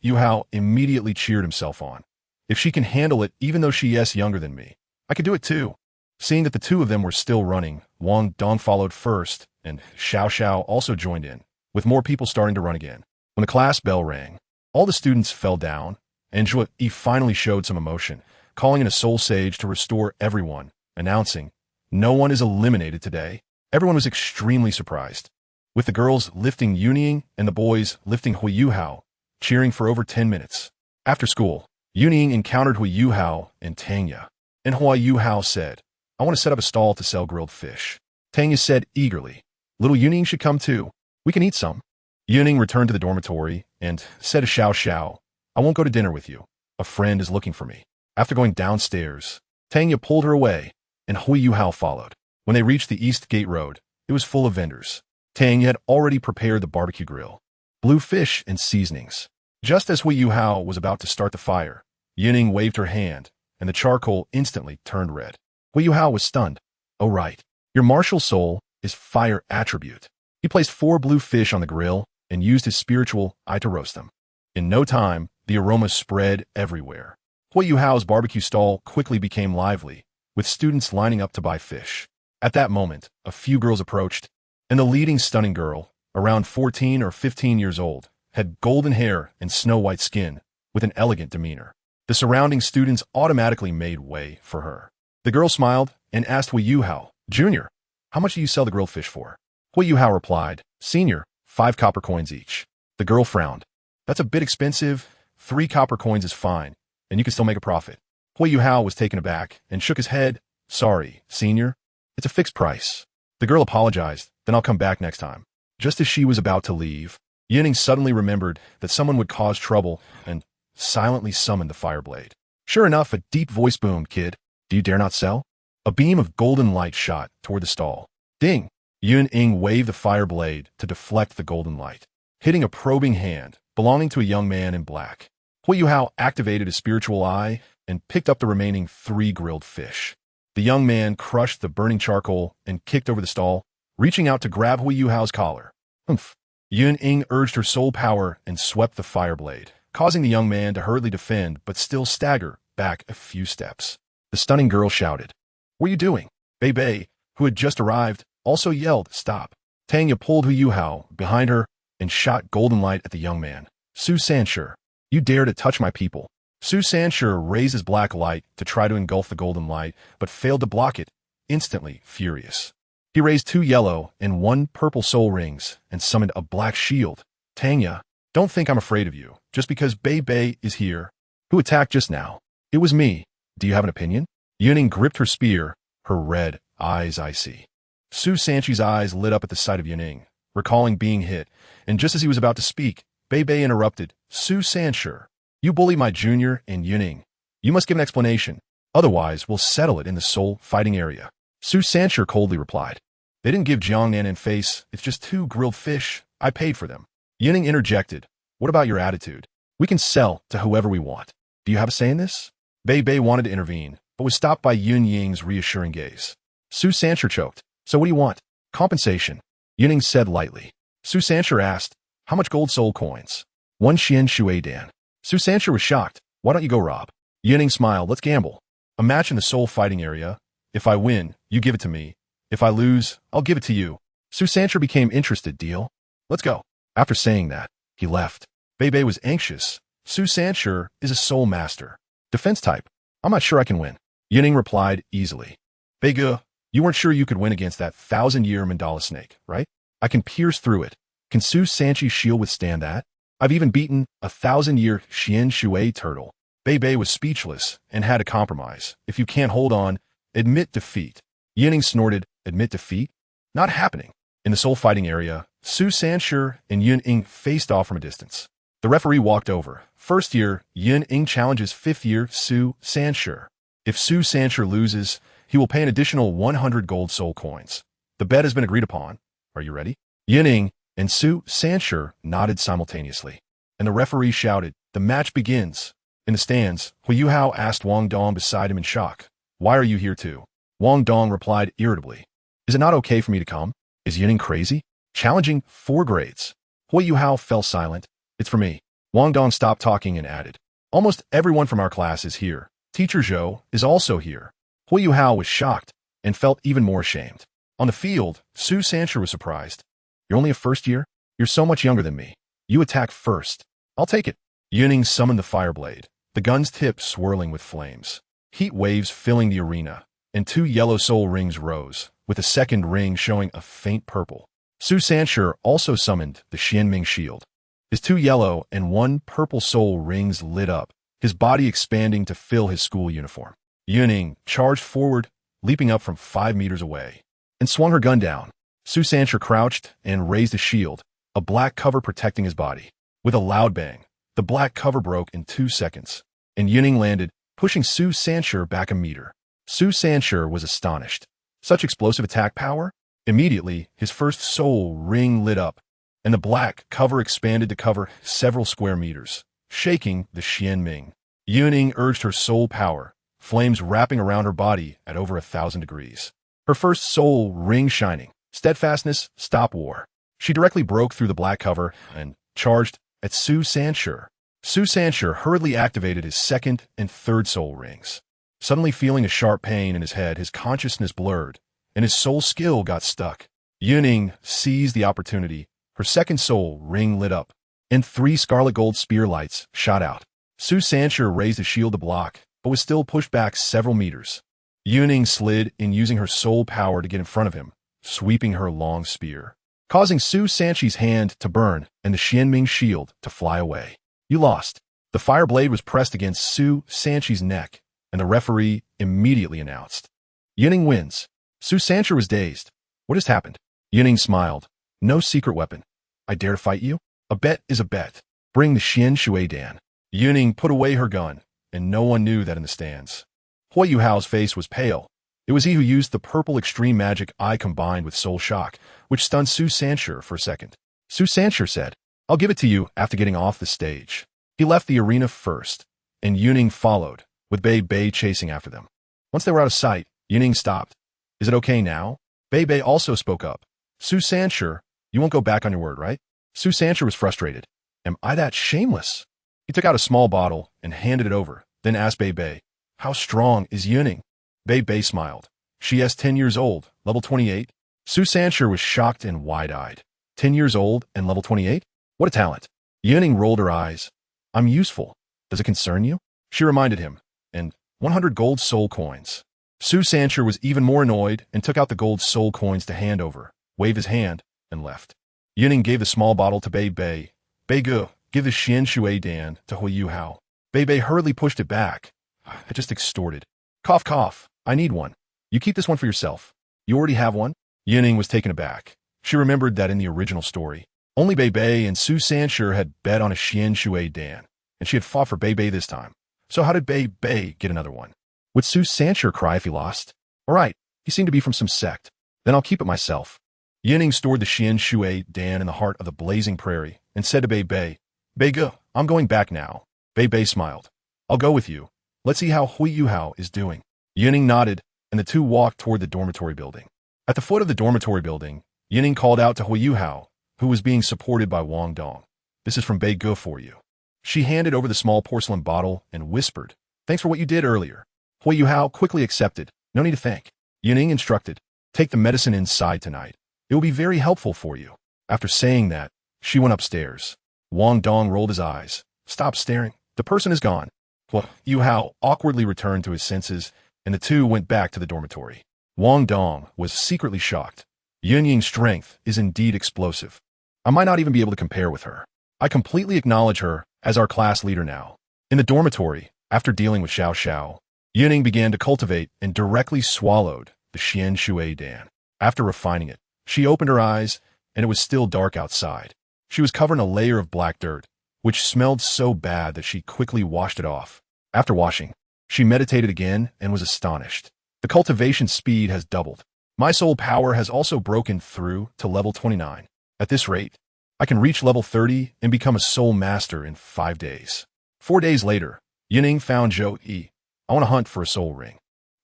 Yue immediately cheered himself on. If she can handle it even though she is younger than me, I could do it too. Seeing that the 2 of them were still running, Wang Dong followed first, and Xiao also joined in, with more people starting to run again. When the class bell rang, all the students fell down, and Zhuo finally showed some emotion, calling in a soul sage to restore everyone, announcing, no one is eliminated today. Everyone was extremely surprised, with the girls lifting Yun Ying and the boys lifting Yue, cheering for over 10 minutes. After school, Yun Ying encountered Yue and Tanya, and Yue said, I want to set up a stall to sell grilled fish. Tanya said eagerly, little Yun Ying should come too. We can eat some. Yun Ying returned to the dormitory and said to Xiao, I won't go to dinner with you. A friend is looking for me. After going downstairs, Tanya pulled her away, and Yue followed. When they reached the East Gate Road, it was full of vendors. Tanya had already prepared the barbecue grill, blue fish, and seasonings. Just as Yue was about to start the fire, Yun Ying waved her hand, and the charcoal instantly turned red. Yue was stunned. Oh right, your martial soul is fire attribute. He placed 4 blue fish on the grill and used his spiritual eye to roast them. In no time, the aroma spread everywhere. Yue's barbecue stall quickly became lively, with students lining up to buy fish. At that moment, a few girls approached, and the leading stunning girl, around 14 or 15 years old, had golden hair and snow-white skin, with an elegant demeanor. The surrounding students automatically made way for her. The girl smiled and asked Yue, Junior, how much do you sell the grilled fish for? Yue replied, Senior, 5 copper coins each. The girl frowned. That's a bit expensive. 3 copper coins is fine, and you can still make a profit. Yue was taken aback and shook his head. Sorry, Senior. It's a fixed price. The girl apologized, then I'll come back next time. Just as she was about to leave, Yun Ying suddenly remembered that someone would cause trouble and silently summoned the fire blade. Sure enough, a deep voice boomed, Kid, do you dare not sell? A beam of golden light shot toward the stall. Ding! Yun Ying waved the fire blade to deflect the golden light, hitting a probing hand belonging to a young man in black. Yue activated his spiritual eye and picked up the remaining 3 grilled fish. The young man crushed the burning charcoal and kicked over the stall, reaching out to grab Yue's collar. Humph! Yun Ying urged her soul power and swept the fire blade, causing the young man to hurriedly defend but still stagger back a few steps. The stunning girl shouted, What are you doing? Bei, who had just arrived, also yelled, Stop. Tanya pulled Yue behind her and shot golden light at the young man. Su Sanshur, you dare to touch my people. Su Sanshur raised his black light to try to engulf the golden light, but failed to block it, instantly furious. He raised 2 yellow and 1 purple soul rings and summoned a black shield. Tanya, don't think I'm afraid of you, just because Bei is here. Who attacked just now? It was me. Do you have an opinion? Yun Ying gripped her spear, her red eyes icy. Su Sanchi's eyes lit up at the sight of Yun Ying, recalling being hit, and just as he was about to speak, Bei interrupted, Su Sanshur, you bully my junior and Yun Ying. You must give an explanation, otherwise we'll settle it in the soul fighting area. Su Sanshur coldly replied, They didn't give Jiangnan in face, it's just 2 grilled fish, I paid for them. Yun Ying interjected, What about your attitude? We can sell to whoever we want. Do you have a say in this? Bei Bei wanted to intervene, but was stopped by Yun Ying's reassuring gaze. Su Sancher choked. So what do you want? Compensation. Yun Ying said lightly. Su Sancher asked, how much gold soul coins? 1 Xian Shui Dan. Su Sancher was shocked. Why don't you go rob? Yun Ying smiled. Let's gamble. A match in the soul fighting area. If I win, you give it to me. If I lose, I'll give it to you. Su Sancher became interested. Deal? Let's go. After saying that, he left. Bei Bei was anxious. Su Sancher is a soul master. Defense type. I'm not sure I can win. Yun Ying replied easily. Bei Ge, you weren't sure you could win against that 1,000-year mandala snake, right? I can pierce through it. Can Su Sanchi's shield withstand that? I've even beaten a 1,000-year Xian Shui turtle. Bei Bei was speechless and had a compromise. If you can't hold on, admit defeat. Yun Ying snorted. Admit defeat? Not happening. In the soul fighting area, Su Sancher and Yun Ying faced off from a distance. The referee walked over. First year, Yun Ying challenges 5th year Su Sancher. If Su Sancher loses, he will pay an additional 100 gold soul coins. The bet has been agreed upon. Are you ready? Yun Ying and Su Sancher nodded simultaneously, and the referee shouted, the match begins. In the stands, Hu Yuhao asked Wang Dong beside him in shock. Why are you here too? Wang Dong replied irritably. Is it not okay for me to come? Is Yun Ying crazy? Challenging 4 grades. Hu Yuhao fell silent. It's for me. Wang Dong stopped talking and added. Almost everyone from our class is here. Teacher Zhou is also here. Hu Yuhao was shocked and felt even more ashamed. On the field, Su Sancher was surprised. You're only a first year? You're so much younger than me. You attack first. I'll take it. Yun Ying summoned the fire blade, the gun's tip swirling with flames. Heat waves filling the arena, and 2 yellow soul rings rose, with a second ring showing a faint purple. Su Sancher also summoned the Xianming shield. His 2 yellow and 1 purple soul rings lit up, his body expanding to fill his school uniform. Yun Ying charged forward, leaping up from 5 meters away, and swung her gun down. Su Sancher crouched and raised a shield, a black cover protecting his body. With a loud bang, the black cover broke in 2 seconds, and Yun Ying landed, pushing Su Sancher back a meter. Su Sancher was astonished. Such explosive attack power? Immediately, his first soul ring lit up, and the black cover expanded to cover several square meters, shaking the Xianming. Yun Ying urged her soul power, flames wrapping around her body at over 1,000 degrees. Her first soul ring shining. Steadfastness, stop war. She directly broke through the black cover and charged at Su Sancher. Su Sancher hurriedly activated his 2nd and 3rd soul rings. Suddenly feeling a sharp pain in his head, his consciousness blurred, and his soul skill got stuck. Yun Ying seized the opportunity. Her 2nd soul ring lit up, and 3 scarlet gold spear lights shot out. Su Sancher raised a shield to block, but was still pushed back several meters. Yun Ying slid in using her soul power to get in front of him, sweeping her long spear, causing Su Sanchi's hand to burn and the Xianming shield to fly away. You lost. The fire blade was pressed against Su Sanchi's neck, and the referee immediately announced. Yun Ying wins. Su Sancher was dazed. What has happened? Yun Ying smiled. No secret weapon. I dare to fight you? A bet is a bet. Bring the Xian Shui Dan. Yun Ying put away her gun, and no one knew that in the stands. Hu Yuhao's face was pale. It was he who used the purple extreme magic eye combined with soul shock, which stunned Su Sancher for a second. Su Sancher said, I'll give it to you after getting off the stage. He left the arena first, and Yun Ying followed, with Bei Bei chasing after them. Once they were out of sight, Yun Ying stopped. Is it okay now? Bei Bei also spoke up. Su Sancher, you won't go back on your word, right? Su Sancher was frustrated. Am I that shameless? He took out a small bottle and handed it over, then asked Bei Bei, how strong is Yun Ying? Bei Bei smiled. She is 10 years old, level 28. Su Sancher was shocked and wide-eyed. 10 years old and level 28? What a talent. Yun Ying rolled her eyes. I'm useful. Does it concern you? She reminded him. And 100 gold soul coins. Su Sancher was even more annoyed and took out the gold soul coins to hand over, waved his hand, and left. Yun Ying gave the small bottle to Bei Bei. Bei Ge, give the Xian Shui Dan to Hu Yuhao. Bei Bei hurriedly pushed it back. I just extorted. Cough, cough. I need one. You keep this one for yourself. You already have one? Yun Ying was taken aback. She remembered that in the original story, only Bei Bei and Su Sancher had bet on a Xian Shui Dan, and she had fought for Bei Bei this time. So how did Bei Bei get another one? Would Su Sancher cry if he lost? All right, he seemed to be from some sect. Then I'll keep it myself. Yun Ying stored the Xian Shui Dan in the heart of the blazing prairie and said to Bei Bei, Bei-ge, I'm going back now. Bei smiled. I'll go with you. Let's see how Hui Yuhao is doing. Yun Ying nodded, and the two walked toward the dormitory building. At the foot of the dormitory building, Yun Ying called out to Hui Yuhao, who was being supported by Wang Dong. This is from Bei-ge for you. She handed over the small porcelain bottle and whispered, Thanks for what you did earlier. Hui Yuhao quickly accepted. No need to thank. Yun Ying instructed, Take the medicine inside tonight. It will be very helpful for you. After saying that, she went upstairs. Wang Dong rolled his eyes. Stop staring. The person is gone. Hui Yuhao awkwardly returned to his senses, and the two went back to the dormitory. Wang Dong was secretly shocked. Yun Ying's strength is indeed explosive. I might not even be able to compare with her. I completely acknowledge her as our class leader now. In the dormitory, after dealing with Xiao Xiao, Yun Ying began to cultivate and directly swallowed the Xian Shui Dan. After refining it, she opened her eyes, and it was still dark outside. She was covered in a layer of black dirt, which smelled so bad that she quickly washed it off. After washing, she meditated again and was astonished. The cultivation speed has doubled. My soul power has also broken through to level 29. At this rate, I can reach level 30 and become a soul master in 5 days. 4 days later, Yun Ying found Zhou Yi. I want to hunt for a soul ring.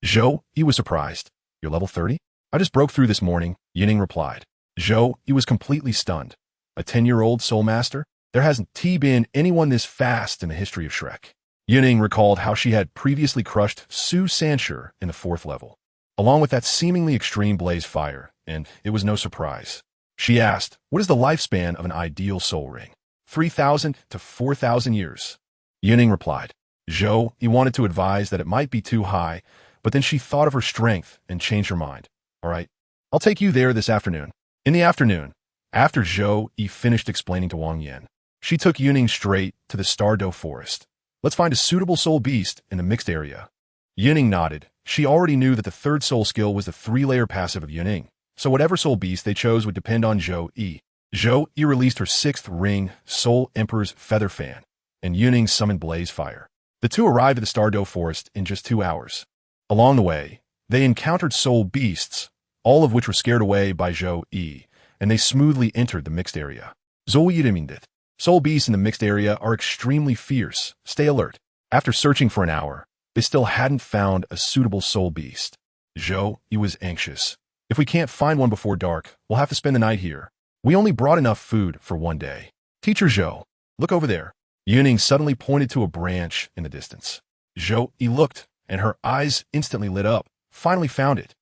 Zhou Yi was surprised. You're level 30? I just broke through this morning, Yun Ying replied. Zhou Yi was completely stunned. A 10-year-old soul master? There hasn't been anyone this fast in the history of Shrek. Yun Ying recalled how she had previously crushed Su Sanshur in the 4th level, along with that seemingly extreme blaze fire, and it was no surprise. She asked, what is the lifespan of an ideal soul ring? 3,000 to 4,000 years. Yun Ying replied. Zhou Yi wanted to advise that it might be too high, but then she thought of her strength and changed her mind. All right, I'll take you there this afternoon. In the afternoon, after Zhou Yi finished explaining to Wang Yan, she took Yun Ying straight to the Douluo forest. Let's find a suitable soul beast in the mixed area. Yun Ying nodded. She already knew that the 3rd soul skill was the 3-layer passive of Yun Ying, so whatever soul beast they chose would depend on Zhou Yi. Zhou Yi released her 6th ring, Soul Emperor's Feather Fan, and Yun Ying summoned Blaze Fire. The two arrived at the Douluo forest in just 2 hours. Along the way, they encountered soul beasts, all of which were scared away by Zhou Yi, and they smoothly entered the mixed area. Soul beasts in the mixed area are extremely fierce. Stay alert. After searching for an hour, they still hadn't found a suitable soul beast. Zhou Yi was anxious. If we can't find one before dark, we'll have to spend the night here. We only brought enough food for 1 day. Teacher Zhou, look over there. Yun Ying suddenly pointed to a branch in the distance. Zhou Yi looked, and her eyes instantly lit up. Finally found it.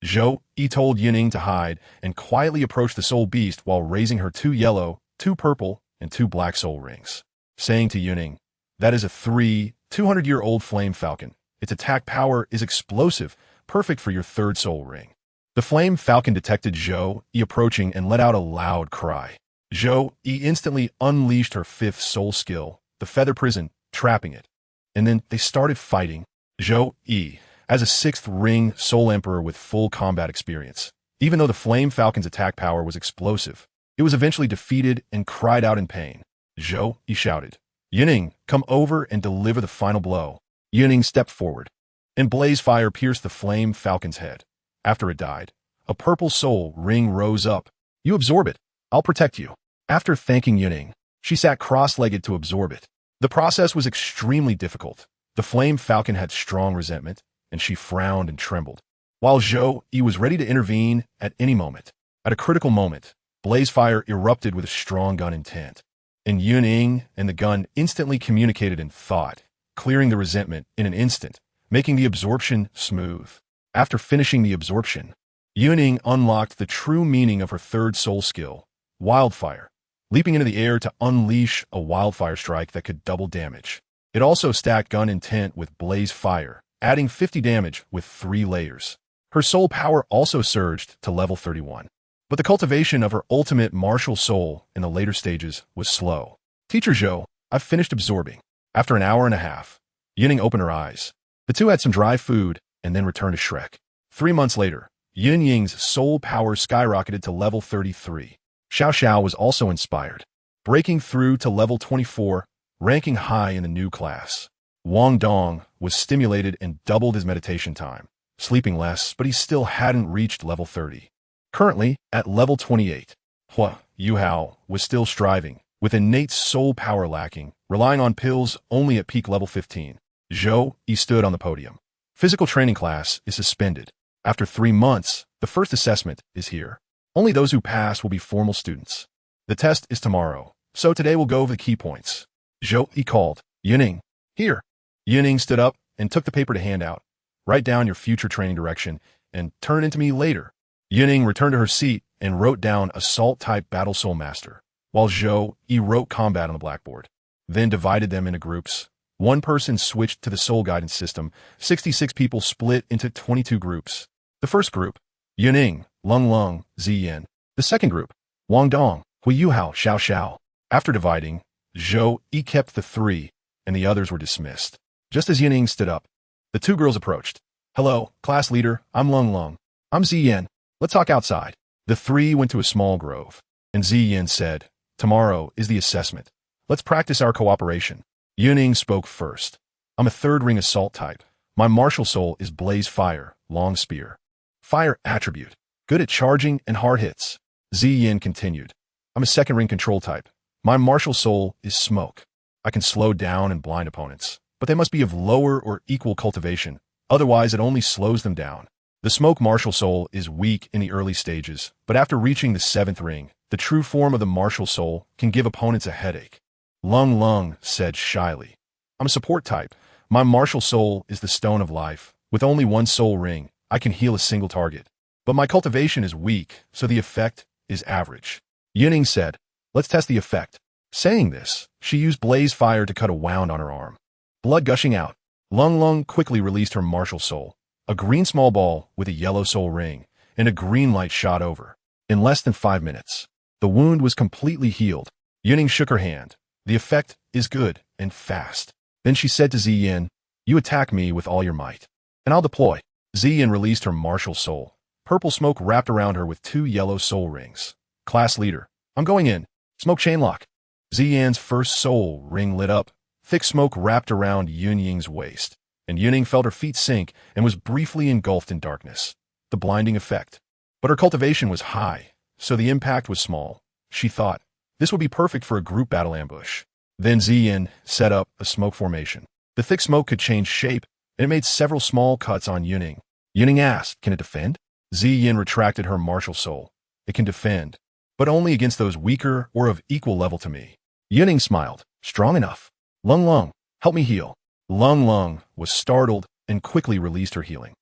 Zhou Yi told Yun Ying to hide and quietly approached the soul beast while raising her 2 yellow, 2 purple, and 2 black soul rings, saying to Yun Ying, that is a 200-year-old flame falcon. Its attack power is explosive, perfect for your 3rd soul ring. The flame falcon detected Zhou Yi approaching and let out a loud cry. Zhou Yi instantly unleashed her 5th soul skill, the feather prison, trapping it. And then they started fighting. Zhou Yi, as a 6th ring soul emperor with full combat experience. Even though the flame falcon's attack power was explosive, it was eventually defeated and cried out in pain. Zhou Yi shouted, Yun Ying, come over and deliver the final blow. Yun Ying stepped forward, and blaze fire pierced the flame falcon's head. After it died, a purple soul ring rose up. You absorb it. I'll protect you. After thanking Yun Ying, she sat cross-legged to absorb it. The process was extremely difficult. The flame falcon had strong resentment, and she frowned and trembled, while Zhou Yi was ready to intervene at any moment. At a critical moment, blaze fire erupted with a strong gun intent, and Yun Ying and the gun instantly communicated in thought, clearing the resentment in an instant, making the absorption smooth. After finishing the absorption, Yun Ying unlocked the true meaning of her 3rd soul skill, Wildfire, leaping into the air to unleash a wildfire strike that could double damage. It also stacked gun intent with blaze fire, adding 50 damage with 3 layers. Her soul power also surged to level 31. But the cultivation of her ultimate martial soul in the later stages was slow. Teacher Zhou, I've finished absorbing. After an hour and a half, Yun Ying opened her eyes. The two had some dry food and then returned to Shrek. 3 months later, Yun Ying's soul power skyrocketed to level 33. Xiao Xiao was also inspired, breaking through to level 24, ranking high in the new class. Wang Dong was stimulated and doubled his meditation time, sleeping less, but he still hadn't reached level 30. Currently, at level 28, Hui Yuhao was still striving, with innate soul power lacking, relying on pills only at peak level 15. He stood on the podium. Physical training class is suspended. After 3 months, the first assessment is here. Only those who pass will be formal students. The test is tomorrow, so today we'll go over the key points. He called. Yun Ying. Here. Yun Ying stood up and took the paper to hand out. Write down your future training direction and turn it into me later. Yun Ying returned to her seat and wrote down Assault-type Battle Soul Master, while He wrote Combat on the blackboard. Then divided them into groups. One person switched to the Soul Guidance system. 66 people split into 22 groups. The first group, Yun Ying, Lung Lung, Ziyin. The second group, Wang Dong, Hui Yuhao, Xiao Xiao. After dividing, He kept the 3, and the others were dismissed. Just as Yun Ying stood up, the 2 girls approached. Hello, class leader, I'm Lung Lung. I'm Ziyin. Let's talk outside. The 3 went to a small grove, and Ziyin said, tomorrow is the assessment. Let's practice our cooperation. Yun Ying spoke first. I'm a 3rd ring assault type. My martial soul is Blaze Fire, Long Spear. Fire attribute, good at charging and hard hits. Ziyin continued. I'm a 2nd ring control type. My martial soul is Smoke. I can slow down and blind opponents, but they must be of lower or equal cultivation, otherwise it only slows them down. The Smoke martial soul is weak in the early stages, but after reaching the 7th ring, the true form of the martial soul can give opponents a headache. Lung Lung said shyly. I'm a support type. My martial soul is the Stone of Life. With only 1 soul ring, I can heal a single target. But my cultivation is weak, so the effect is average. Yun Ying said, let's test the effect. Saying this, she used Blaze Fire to cut a wound on her arm. Blood gushing out. Lung Lung quickly released her martial soul. A green small ball with a yellow soul ring, and a green light shot over. In less than 5 minutes, the wound was completely healed. Yun Ying shook her hand. The effect is good and fast. Then she said to Ziyin, you attack me with all your might, and I'll deploy. Ziyin released her martial soul. Purple smoke wrapped around her with 2 yellow soul rings. Class leader, I'm going in. Smoke chain lock. Ziyin's first soul ring lit up. Thick smoke wrapped around Yun Ying's waist, and Yun Ying felt her feet sink and was briefly engulfed in darkness. The blinding effect. But her cultivation was high, so the impact was small. She thought, this would be perfect for a group battle ambush. Then Ziyin set up a smoke formation. The thick smoke could change shape, and it made several small cuts on Yun Ying. Yun Ying asked, can it defend? Ziyin retracted her martial soul. It can defend, but only against those weaker or of equal level to me. Yun Ying smiled. Strong enough. Lung Lung, help me heal. Lung Lung was startled and quickly released her healing.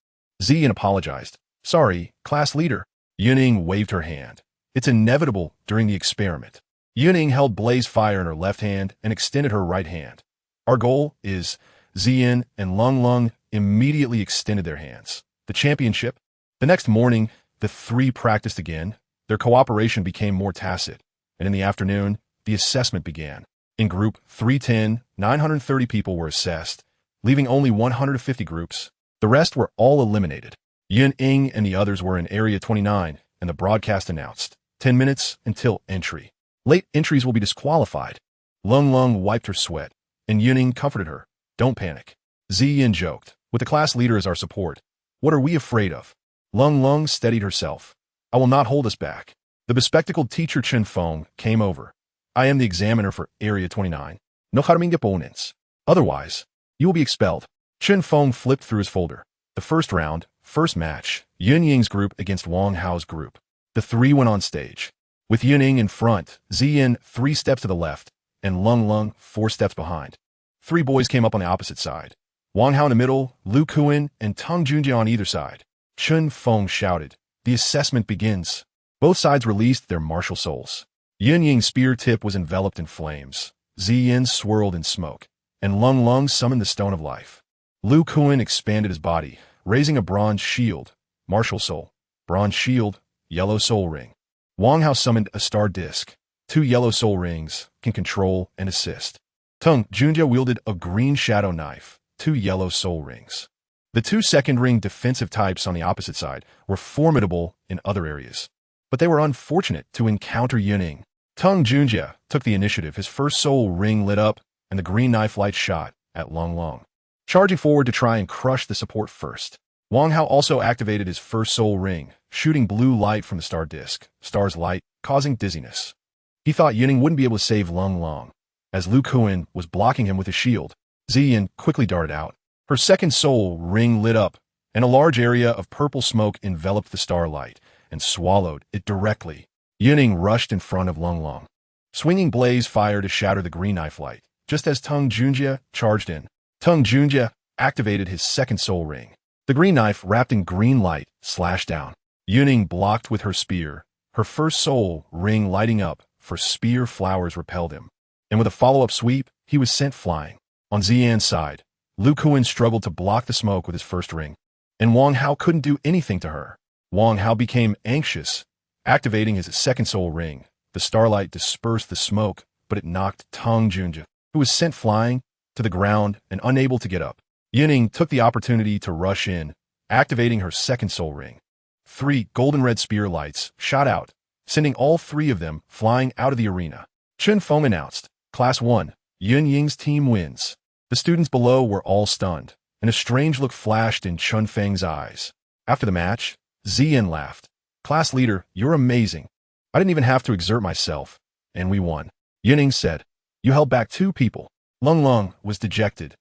Ziyin apologized. Sorry, class leader. Yun Ying waved her hand. It's inevitable during the experiment. Yun Ying held Blaze Fire in her left hand and extended her right hand. Our goal is... Ziyin and Lung Lung immediately extended their hands. The championship. The next morning, the 3 practiced again. Their cooperation became more tacit, and in the afternoon, the assessment began. In Group 310, 930 people were assessed, leaving only 150 groups. The rest were all eliminated. Yun Ying and the others were in Area 29, and the broadcast announced, 10 minutes until entry. Late entries will be disqualified. Lung Lung wiped her sweat, and Yun Ying comforted her. Don't panic. Ziyin joked, with the class leader as our support. What are we afraid of? Lung Lung steadied herself. I will not hold us back. The bespectacled teacher Chen Feng came over. I am the examiner for Area 29. No harming opponents. Otherwise, you will be expelled. Chen Feng flipped through his folder. The first round, first match, Yun Ying's group against Wang Hao's group. The 3 went on stage. With Yun Ying in front, Ziyin 3 steps to the left, and Lung Lung 4 steps behind. 3 boys came up on the opposite side. Wang Hao in the middle, Lu Kuan and Tang Junjia on either side. Chen Feng shouted, the assessment begins. Both sides released their martial souls. Yun Ying's spear tip was enveloped in flames. Ziyin swirled in smoke, and Lung Lung summoned the Stone of Life. Lu Kuan expanded his body, raising a bronze shield. Martial soul. Bronze shield, yellow soul ring. Wang Hao summoned a star disc. 2 yellow soul rings can control and assist. Tang Junjia wielded a green shadow knife, 2 yellow soul rings. The 2 second-ring defensive types on the opposite side were formidable in other areas, but they were unfortunate to encounter Yun Ying. Tang Junjia took the initiative. His first soul ring lit up, and the green knife light shot at Lung Lung, charging forward to try and crush the support first. Wang Hao also activated his first soul ring, shooting blue light from the star disc, star's light, causing dizziness. He thought Yun Ying wouldn't be able to save Lung Long. As Lu Kuan was blocking him with his shield, Ziyin quickly darted out. Her second soul ring lit up, and a large area of purple smoke enveloped the starlight and swallowed it directly. Yun Ying rushed in front of Lung Long, swinging blaze fire to shatter the green knife light, just as Tung Junjie charged in. Tung Junjie activated his second soul ring. The green knife, wrapped in green light, slashed down. Yun Ying blocked with her spear, her first soul ring lighting up, for spear flowers repelled him. And with a follow-up sweep, he was sent flying. On Ziyan's side, Lu Kuan struggled to block the smoke with his first ring, and Wang Hao couldn't do anything to her. Wang Hao became anxious, activating his second soul ring. The starlight dispersed the smoke, but it knocked Tung Junjie, who was sent flying, to the ground and unable to get up. Yun Ying took the opportunity to rush in, activating her second soul ring. 3 golden-red spear lights shot out, sending all 3 of them flying out of the arena. Chen Feng announced, Class 1, Yun Ying's team wins. The students below were all stunned, and a strange look flashed in Chun Feng's eyes. After the match, Ziyin laughed. Class leader, you're amazing. I didn't even have to exert myself, and we won. Yun Ying said, you held back 2 people. Lung Long was dejected.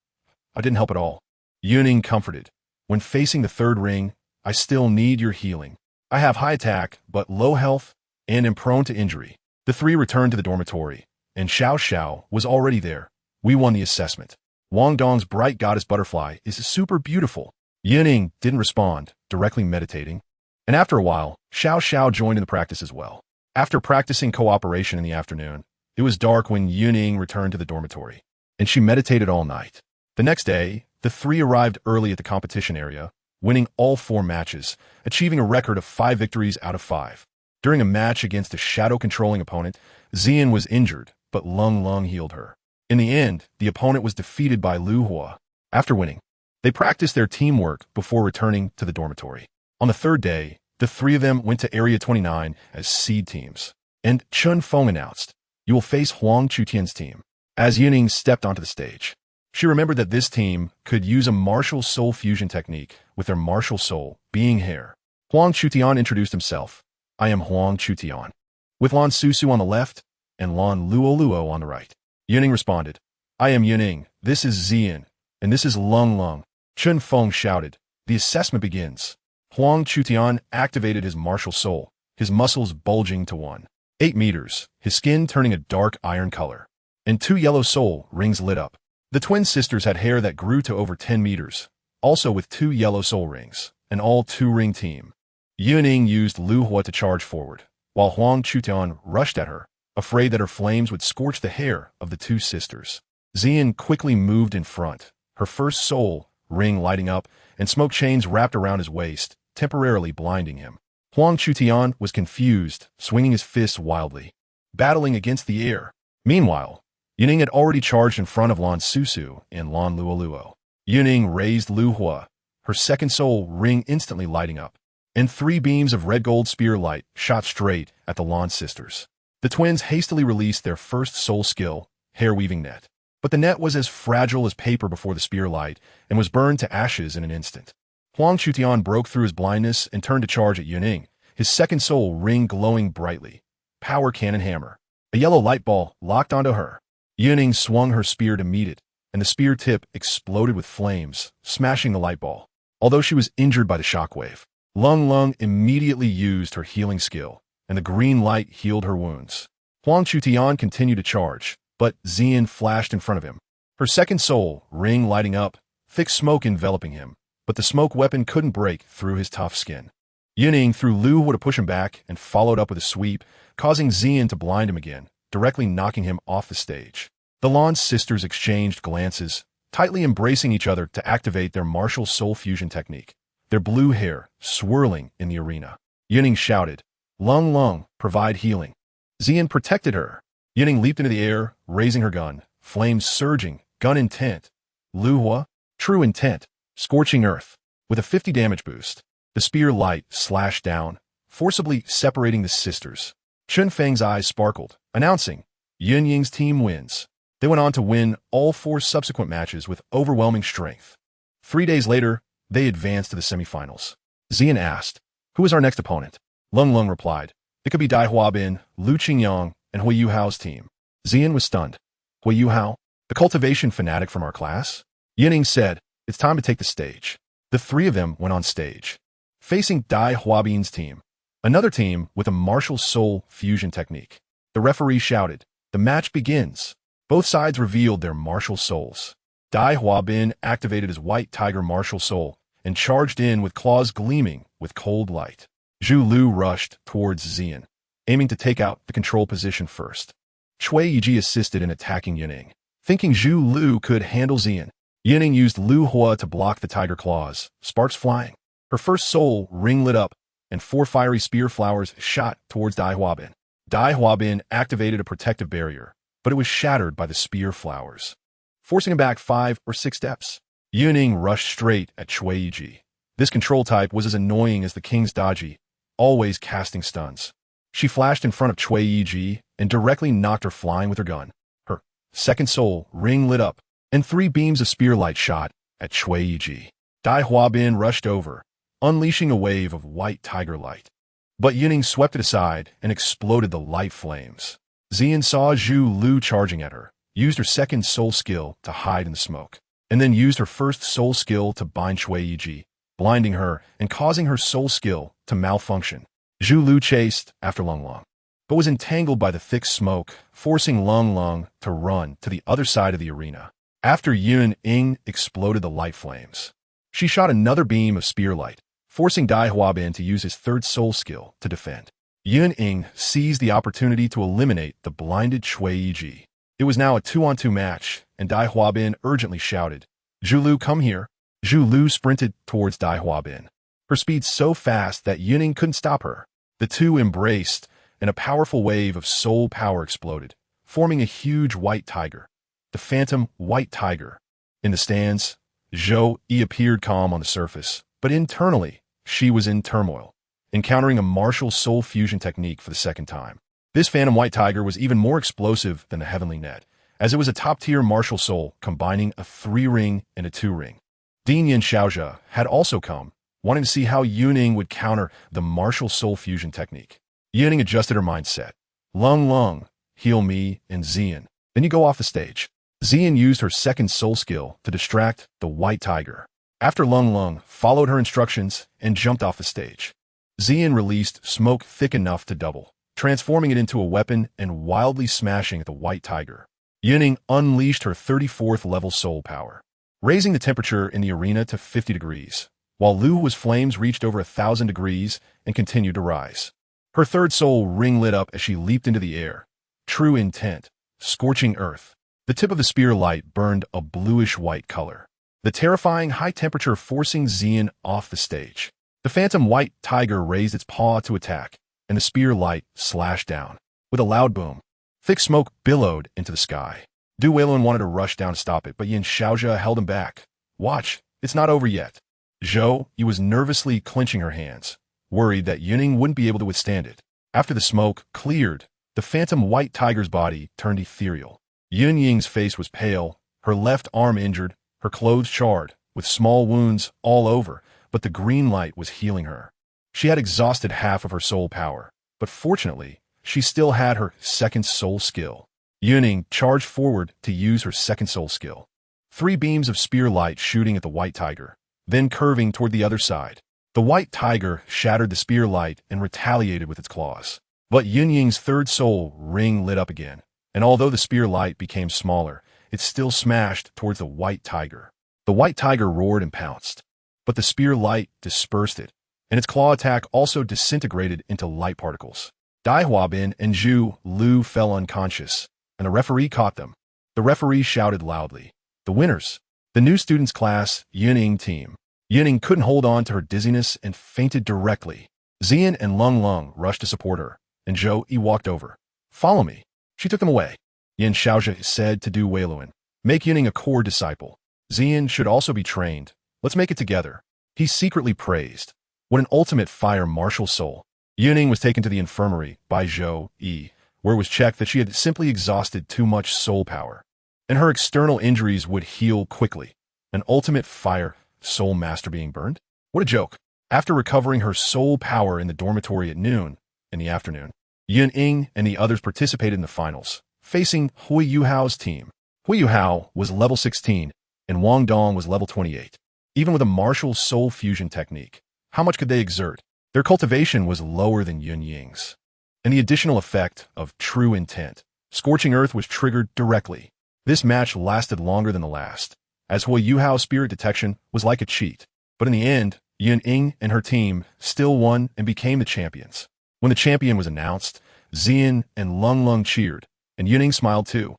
I didn't help at all. Yun Ying comforted. When facing the 3rd ring, I still need your healing. I have high attack, but low health, and am prone to injury. The 3 returned to the dormitory, and Xiao Xiao was already there. We won the assessment. Wang Dong's bright goddess butterfly is super beautiful. Yun Ying didn't respond, directly meditating. And after a while, Xiao Xiao joined in the practice as well. After practicing cooperation in the afternoon, it was dark when Yun Ying returned to the dormitory, and she meditated all night. The next day, the 3 arrived early at the competition area, winning all 4 matches, achieving a record of 5 victories out of 5. During a match against a shadow-controlling opponent, Ziyin was injured, but Lung Long healed her. In the end, the opponent was defeated by Lu Hua. After winning, they practiced their teamwork before returning to the dormitory. On the 3rd day, the 3 of them went to Area 29 as seed teams, and Chun Feng announced, you will face Huang Chutian's team. As Yun Ying stepped onto the stage, she remembered that this team could use a martial soul fusion technique, with their martial soul being hair. Huang Chutian introduced himself. I am Huang Chutian, with Lan Susu on the left and Lan Luoluo on the right. Yun Ying responded, I am Yun Ying, this is Ziyin, and this is Lung Long. Chun Feng shouted, the assessment begins. Huang Chutian activated his martial soul, his muscles bulging to 1.8 meters, his skin turning a dark iron color, and 2 yellow soul rings lit up. The twin sisters had hair that grew to over 10 meters, also with 2 yellow soul rings, an all 2-ring team. Yun Ying used Lu Hua to charge forward, while Huang Chutian rushed at her, afraid that her flames would scorch the hair of the 2 sisters. Ziyin quickly moved in front, her first soul ring lighting up, and smoke chains wrapped around his waist, temporarily blinding him. Huang Chutian was confused, swinging his fists wildly, battling against the air. Meanwhile, Yun Ying had already charged in front of Lan Susu and Lan Luoluo. Yun Ying raised Lu Hua, her second soul ring instantly lighting up, and 3 beams of red-gold spear light shot straight at the Lan sisters. The twins hastily released their first soul skill, hair-weaving net. But the net was as fragile as paper before the spear light and was burned to ashes in an instant. Huang Chutian broke through his blindness and turned to charge at Yun Ying, his second soul ring glowing brightly. Power cannon hammer. A yellow light ball locked onto her. Yun Ying swung her spear to meet it, and the spear tip exploded with flames, smashing the light ball. Although she was injured by the shockwave, Lung Long immediately used her healing skill, and the green light healed her wounds. Huang Chutian continued to charge, but Ziyin flashed in front of him, her second soul ring lighting up, thick smoke enveloping him, but the smoke weapon couldn't break through his tough skin. Yun Ying threw Lu Hua to push him back and followed up with a sweep, causing Ziyin to blind him again, directly knocking him off the stage. The Lan sisters exchanged glances, tightly embracing each other to activate their martial soul fusion technique, their blue hair swirling in the arena. Yun Ying shouted, Lung Lung, provide healing. Ziyin protected her. Yun Ying leaped into the air, raising her gun, flames surging, gun intent. Lu Hua, true intent, scorching earth. With a 50 damage boost, the spear light slashed down, forcibly separating the sisters. Chun Feng's eyes sparkled, announcing, Yun Ying's team wins. They went on to win all 4 subsequent matches with overwhelming strength. 3 days later, they advanced to the semifinals. Ziyin asked, who is our next opponent? Lung Lung replied, it could be Dai Huabin, Lu Qingyang, and Hui Yuhao's team. Zian was stunned. Hui Yuhao? The cultivation fanatic from our class? Yun Ying said, "It's time to take the stage." The three of them went on stage, facing Dai Huabin's team, another team with a martial soul fusion technique. The referee shouted, "The match begins." Both sides revealed their martial souls. Dai Huabin activated his white tiger martial soul and charged in with claws gleaming with cold light. Zhu Lu rushed towards Zian, aiming to take out the control position first. Cui Yiji assisted in attacking Yun Ying. Thinking Zhu Lu could handle Zian, Yun Ying used Lu Hua to block the tiger claws, sparks flying. Her first soul ring lit up, and 4 fiery spear flowers shot towards Dai Huabin. Dai Huabin activated a protective barrier, but it was shattered by the spear flowers, forcing him back 5 or 6 steps. Yun Ying rushed straight at Cui Yiji. This control type was as annoying as the king's Daji, always casting stuns. She flashed in front of Cui Yiji and directly knocked her flying with her gun. Her second soul ring lit up, and 3 beams of spear light shot at Cui Yiji. Dai Huabin rushed over, unleashing a wave of white tiger light. But Yun Ying swept it aside and exploded the light flames. Zian saw Zhu Lu charging at her, used her second soul skill to hide in the smoke, and then used her first soul skill to bind Cui Yiji, blinding her and causing her soul skill to malfunction. Zhu Lu chased after Long Long, but was entangled by the thick smoke, forcing Long Long to run to the other side of the arena. After Yun Ying exploded the light flames, she shot another beam of spear light, forcing Dai Huabin to use his third soul skill to defend. Yun Ying seized the opportunity to eliminate the blinded Cui Yiji. It was now a 2-on-2 match, and Dai Huabin urgently shouted, "Zhu Lu, come here." Zhu Lu sprinted towards Dai Huabin, her speed so fast that Yun Ying couldn't stop her. The two embraced, and a powerful wave of soul power exploded, forming a huge white tiger, the phantom white tiger. In the stands, Zhou Yi appeared calm on the surface, but internally, she was in turmoil, encountering a martial soul fusion technique for the second time. This phantom white tiger was even more explosive than the heavenly net, as it was a top-tier martial soul combining a 3-ring and a 2-ring. Din Yin Xiaozhe had also come, wanting to see how Yun Ying would counter the martial soul fusion technique. Yun Ying adjusted her mindset. "Lung Lung, heal me and Zian. Then you go off the stage." Zian used her second soul skill to distract the white tiger. After Lung Lung followed her instructions and jumped off the stage, Zian released smoke thick enough to double, transforming it into a weapon and wildly smashing at the white tiger. Yun Ying unleashed her 34th level soul power, raising the temperature in the arena to 50 degrees, while Lu Hua's flames reached over 1,000 degrees and continued to rise. Her third soul ring lit up as she leaped into the air. True intent, scorching earth. The tip of the spear light burned a bluish-white color, the terrifying high temperature forcing Zian off the stage. The phantom white tiger raised its paw to attack, and the spear light slashed down. With a loud boom, thick smoke billowed into the sky. Douluo wanted to rush down to stop it, but Yin Xiaozhe held him back. "Watch, it's not over yet." Zhou Yi was nervously clenching her hands, worried that Yun Ying wouldn't be able to withstand it. After the smoke cleared, the phantom white tiger's body turned ethereal. Yun Ying's face was pale, her left arm injured, her clothes charred, with small wounds all over, but the green light was healing her. She had exhausted half of her soul power, but fortunately, she still had her second soul skill. Yun Ying charged forward to use her second soul skill. 3 beams of spear light shooting at the white tiger, then curving toward the other side. The white tiger shattered the spear light and retaliated with its claws. But Yun Ying's third soul ring lit up again, and although the spear light became smaller, it still smashed towards the white tiger. The white tiger roared and pounced, but the spear light dispersed it, and its claw attack also disintegrated into light particles. Dai Huabin and Zhu Lu fell unconscious, and the referee caught them. The referee shouted loudly, "The winners! The new students class Yun Ying team." Yun Ying couldn't hold on to her dizziness and fainted directly. Zian and Lung Lung rushed to support her, and Zhou Yi walked over. "Follow me." She took them away. Yin Xiaozhe said to Douluo, "Make Yun Ying a core disciple. Zian should also be trained. Let's make it together." He secretly praised. What an ultimate fire martial soul. Yun Ying was taken to the infirmary by Zhou Yi, where it was checked that she had simply exhausted too much soul power, and her external injuries would heal quickly. An ultimate fire soul master being burned? What a joke. After recovering her soul power in the dormitory at noon, in the afternoon, Yun Ying and the others participated in the finals, facing Hui Yuhao's team. Hui Yuhao was level 16, and Wang Dong was level 28. Even with a martial soul fusion technique, how much could they exert? Their cultivation was lower than Yun Ying's. And the additional effect of true intent, Scorching Earth, was triggered directly. This match lasted longer than the last, as Hui Yuhao's spirit detection was like a cheat. But in the end, Yun Ying and her team still won and became the champions. When the champion was announced, Xian and Lung Lung cheered, and Yun Ying smiled too.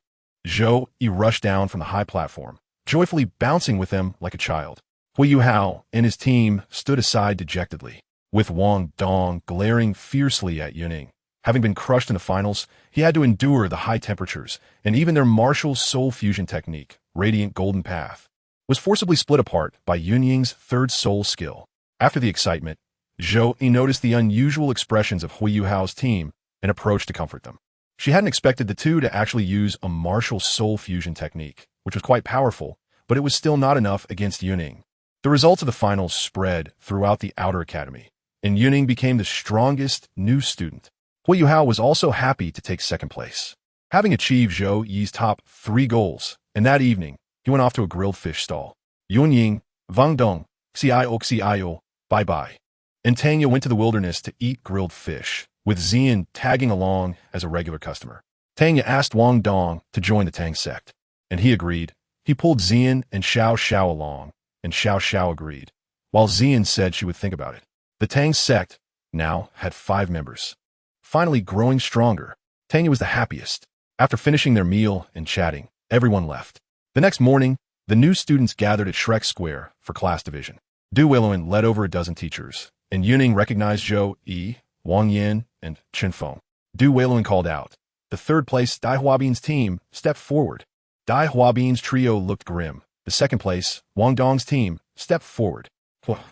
Zhou Yi rushed down from the high platform, joyfully bouncing with them like a child. Hui Yuhao and his team stood aside dejectedly, with Wang Dong glaring fiercely at Yun Ying. Having been crushed in the finals, he had to endure the high temperatures, and even their martial soul fusion technique, Radiant Golden Path, was forcibly split apart by Yun Ying's third soul skill. After the excitement, Zhou Yi noticed the unusual expressions of Hui Yuhao's team and approached to comfort them. She hadn't expected the two to actually use a martial soul fusion technique, which was quite powerful, but it was still not enough against Yun Ying. The results of the finals spread throughout the outer academy, and Yun Ying became the strongest new student. Hui Yuhao was also happy to take second place, having achieved Zhou Yi's top 3 goals, and that evening, he went off to a grilled fish stall. Yun Ying, Wang Dong, Xiao, bye-bye. And Tanya went to the wilderness to eat grilled fish, with Xian tagging along as a regular customer. Tanya asked Wang Dong to join the Tang sect, and he agreed. He pulled Xian and Xiao Xiao along, and Xiao Xiao agreed, while Xian said she would think about it. The Tang sect now had 5 members. Finally growing stronger, Tanya was the happiest. After finishing their meal and chatting, everyone left. The next morning, the new students gathered at Shrek Square for class division. Douluo led over a dozen teachers, and Yun Ying recognized Zhou Yi, Wang Yin, and Chen Feng. Douluo called out. The third-place Dai Huabin's team stepped forward. Dai Huabin's trio looked grim. The second-place, Wang Dong's team, stepped forward.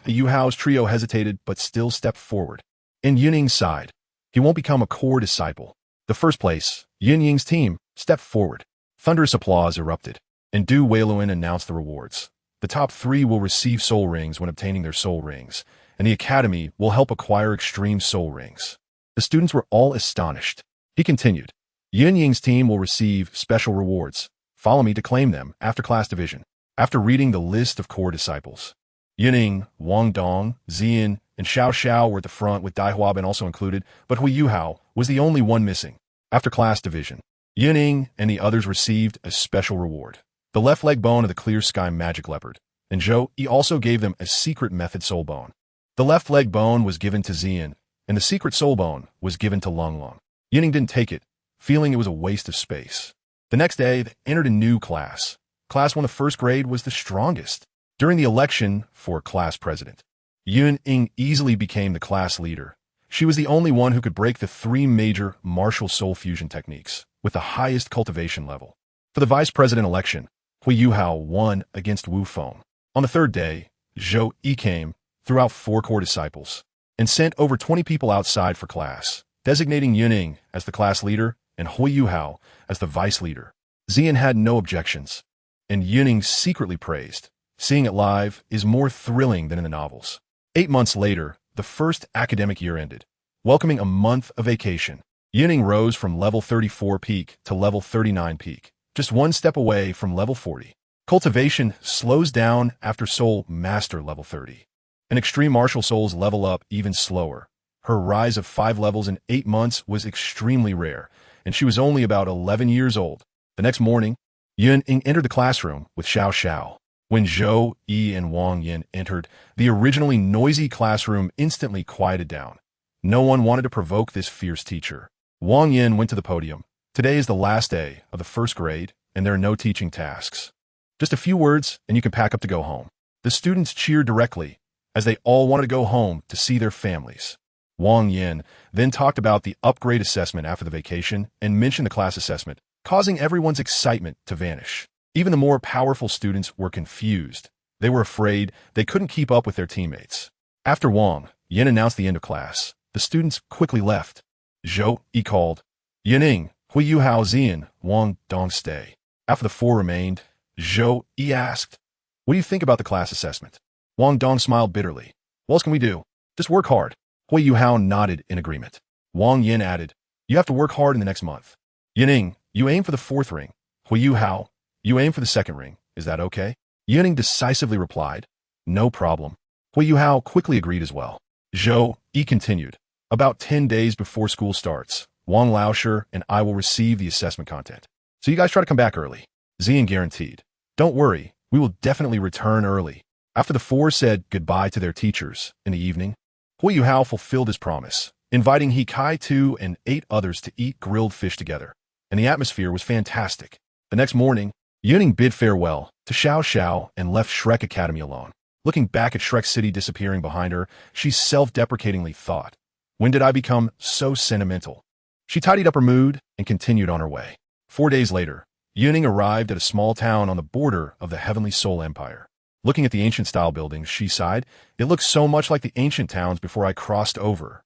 Yuhao's trio hesitated but still stepped forward. And Yun Ying sighed. He won't become a core disciple. The first place, Yun Ying's team, stepped forward. Thunderous applause erupted, and Douluo announced the rewards. The top 3 will receive soul rings when obtaining their soul rings, and the academy will help acquire extreme soul rings. The students were all astonished. He continued, Yun Ying's team will receive special rewards. Follow me to claim them after class division. After reading the list of core disciples, Yun Ying, Wang Dong, Xian, and Xiao Xiao were at the front, with Dai Huabin also included, but Hui Yuhao was the only one missing. After class division, Yun Ying and the others received a special reward, the left leg bone of the Clear Sky Magic Leopard, and Zhou Yi also gave them a secret method soul bone. The left leg bone was given to Xian, and the secret soul bone was given to Lung Lung. Yun Ying didn't take it, feeling it was a waste of space. The next day, they entered a new class. Class 1 of first grade was the strongest. During the election for class president, Yun Ying easily became the class leader. She was the only one who could break the 3 major martial soul fusion techniques with the highest cultivation level. For the vice president election, Hui Yuhao won against Wu Feng. On the third day, Zhou Yi came, threw out 4 core disciples, and sent over 20 people outside for class, designating Yun Ying as the class leader and Hui Yuhao as the vice leader. Xian had no objections, and Yun Ying secretly praised. Seeing it live is more thrilling than in the novels. 8 months later, the first academic year ended, welcoming a month of vacation. Yun Ying rose from level 34 peak to level 39 peak, just 1 step away from level 40. Cultivation slows down after Soul Master level 30. And Extreme Martial Souls level up even slower. Her rise of 5 levels in 8 months was extremely rare, and she was only about 11 years old. The next morning, Yun Ying entered the classroom with Xiao Xiao. When Zhou Yi and Wang Yin entered, the originally noisy classroom instantly quieted down. No one wanted to provoke this fierce teacher. Wang Yin went to the podium. Today is the last day of the first grade, and there are no teaching tasks. Just a few words, and you can pack up to go home. The students cheered directly, as they all wanted to go home to see their families. Wang Yin then talked about the upgrade assessment after the vacation and mentioned the class assessment, causing everyone's excitement to vanish. Even the more powerful students were confused. They were afraid they couldn't keep up with their teammates. After Wang Yin announced the end of class, the students quickly left. Zhou Yi called, Yun Ying, Hui Yuhao, Xian, Wang Dong stay. After the 4 remained, Zhou Yi asked, what do you think about the class assessment? Wang Dong smiled bitterly. What else can we do? Just work hard. Hui Yuhao nodded in agreement. Wang Yin added, You have to work hard in the next month. Yun Ying, you aim for the 4th ring. Hao, you aim for the 2nd ring. Is that okay? Yun Ying decisively replied, no problem. Hao quickly agreed as well. He continued. About 10 days before school starts, Wang Laosher and I will receive the assessment content. So you guys try to come back early. Zian guaranteed. Don't worry, we will definitely return early. After the 4 said goodbye to their teachers in the evening, Hao fulfilled his promise, inviting He Kai 2 and 8 others to eat grilled fish together, and the atmosphere was fantastic. The next morning, Yun Ying bid farewell to Xiao Xiao and left Shrek Academy alone. Looking back at Shrek City disappearing behind her, she self-deprecatingly thought, when did I become so sentimental? She tidied up her mood and continued on her way. 4 days later, Yun Ying arrived at a small town on the border of the Heavenly Soul Empire. Looking at the ancient-style buildings, she sighed, it looked so much like the ancient towns before I crossed over.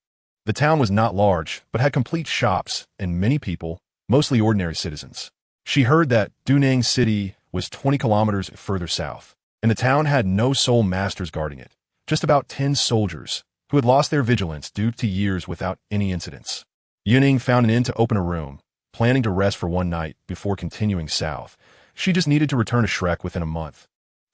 The town was not large, but had complete shops and many people, mostly ordinary citizens. She heard that Douluo City was 20 kilometers further south, and the town had no soul masters guarding it, just about 10 soldiers, who had lost their vigilance due to years without any incidents. Yun Ying found an inn to open a room, planning to rest for one night before continuing south. She just needed to return to Shrek within a month.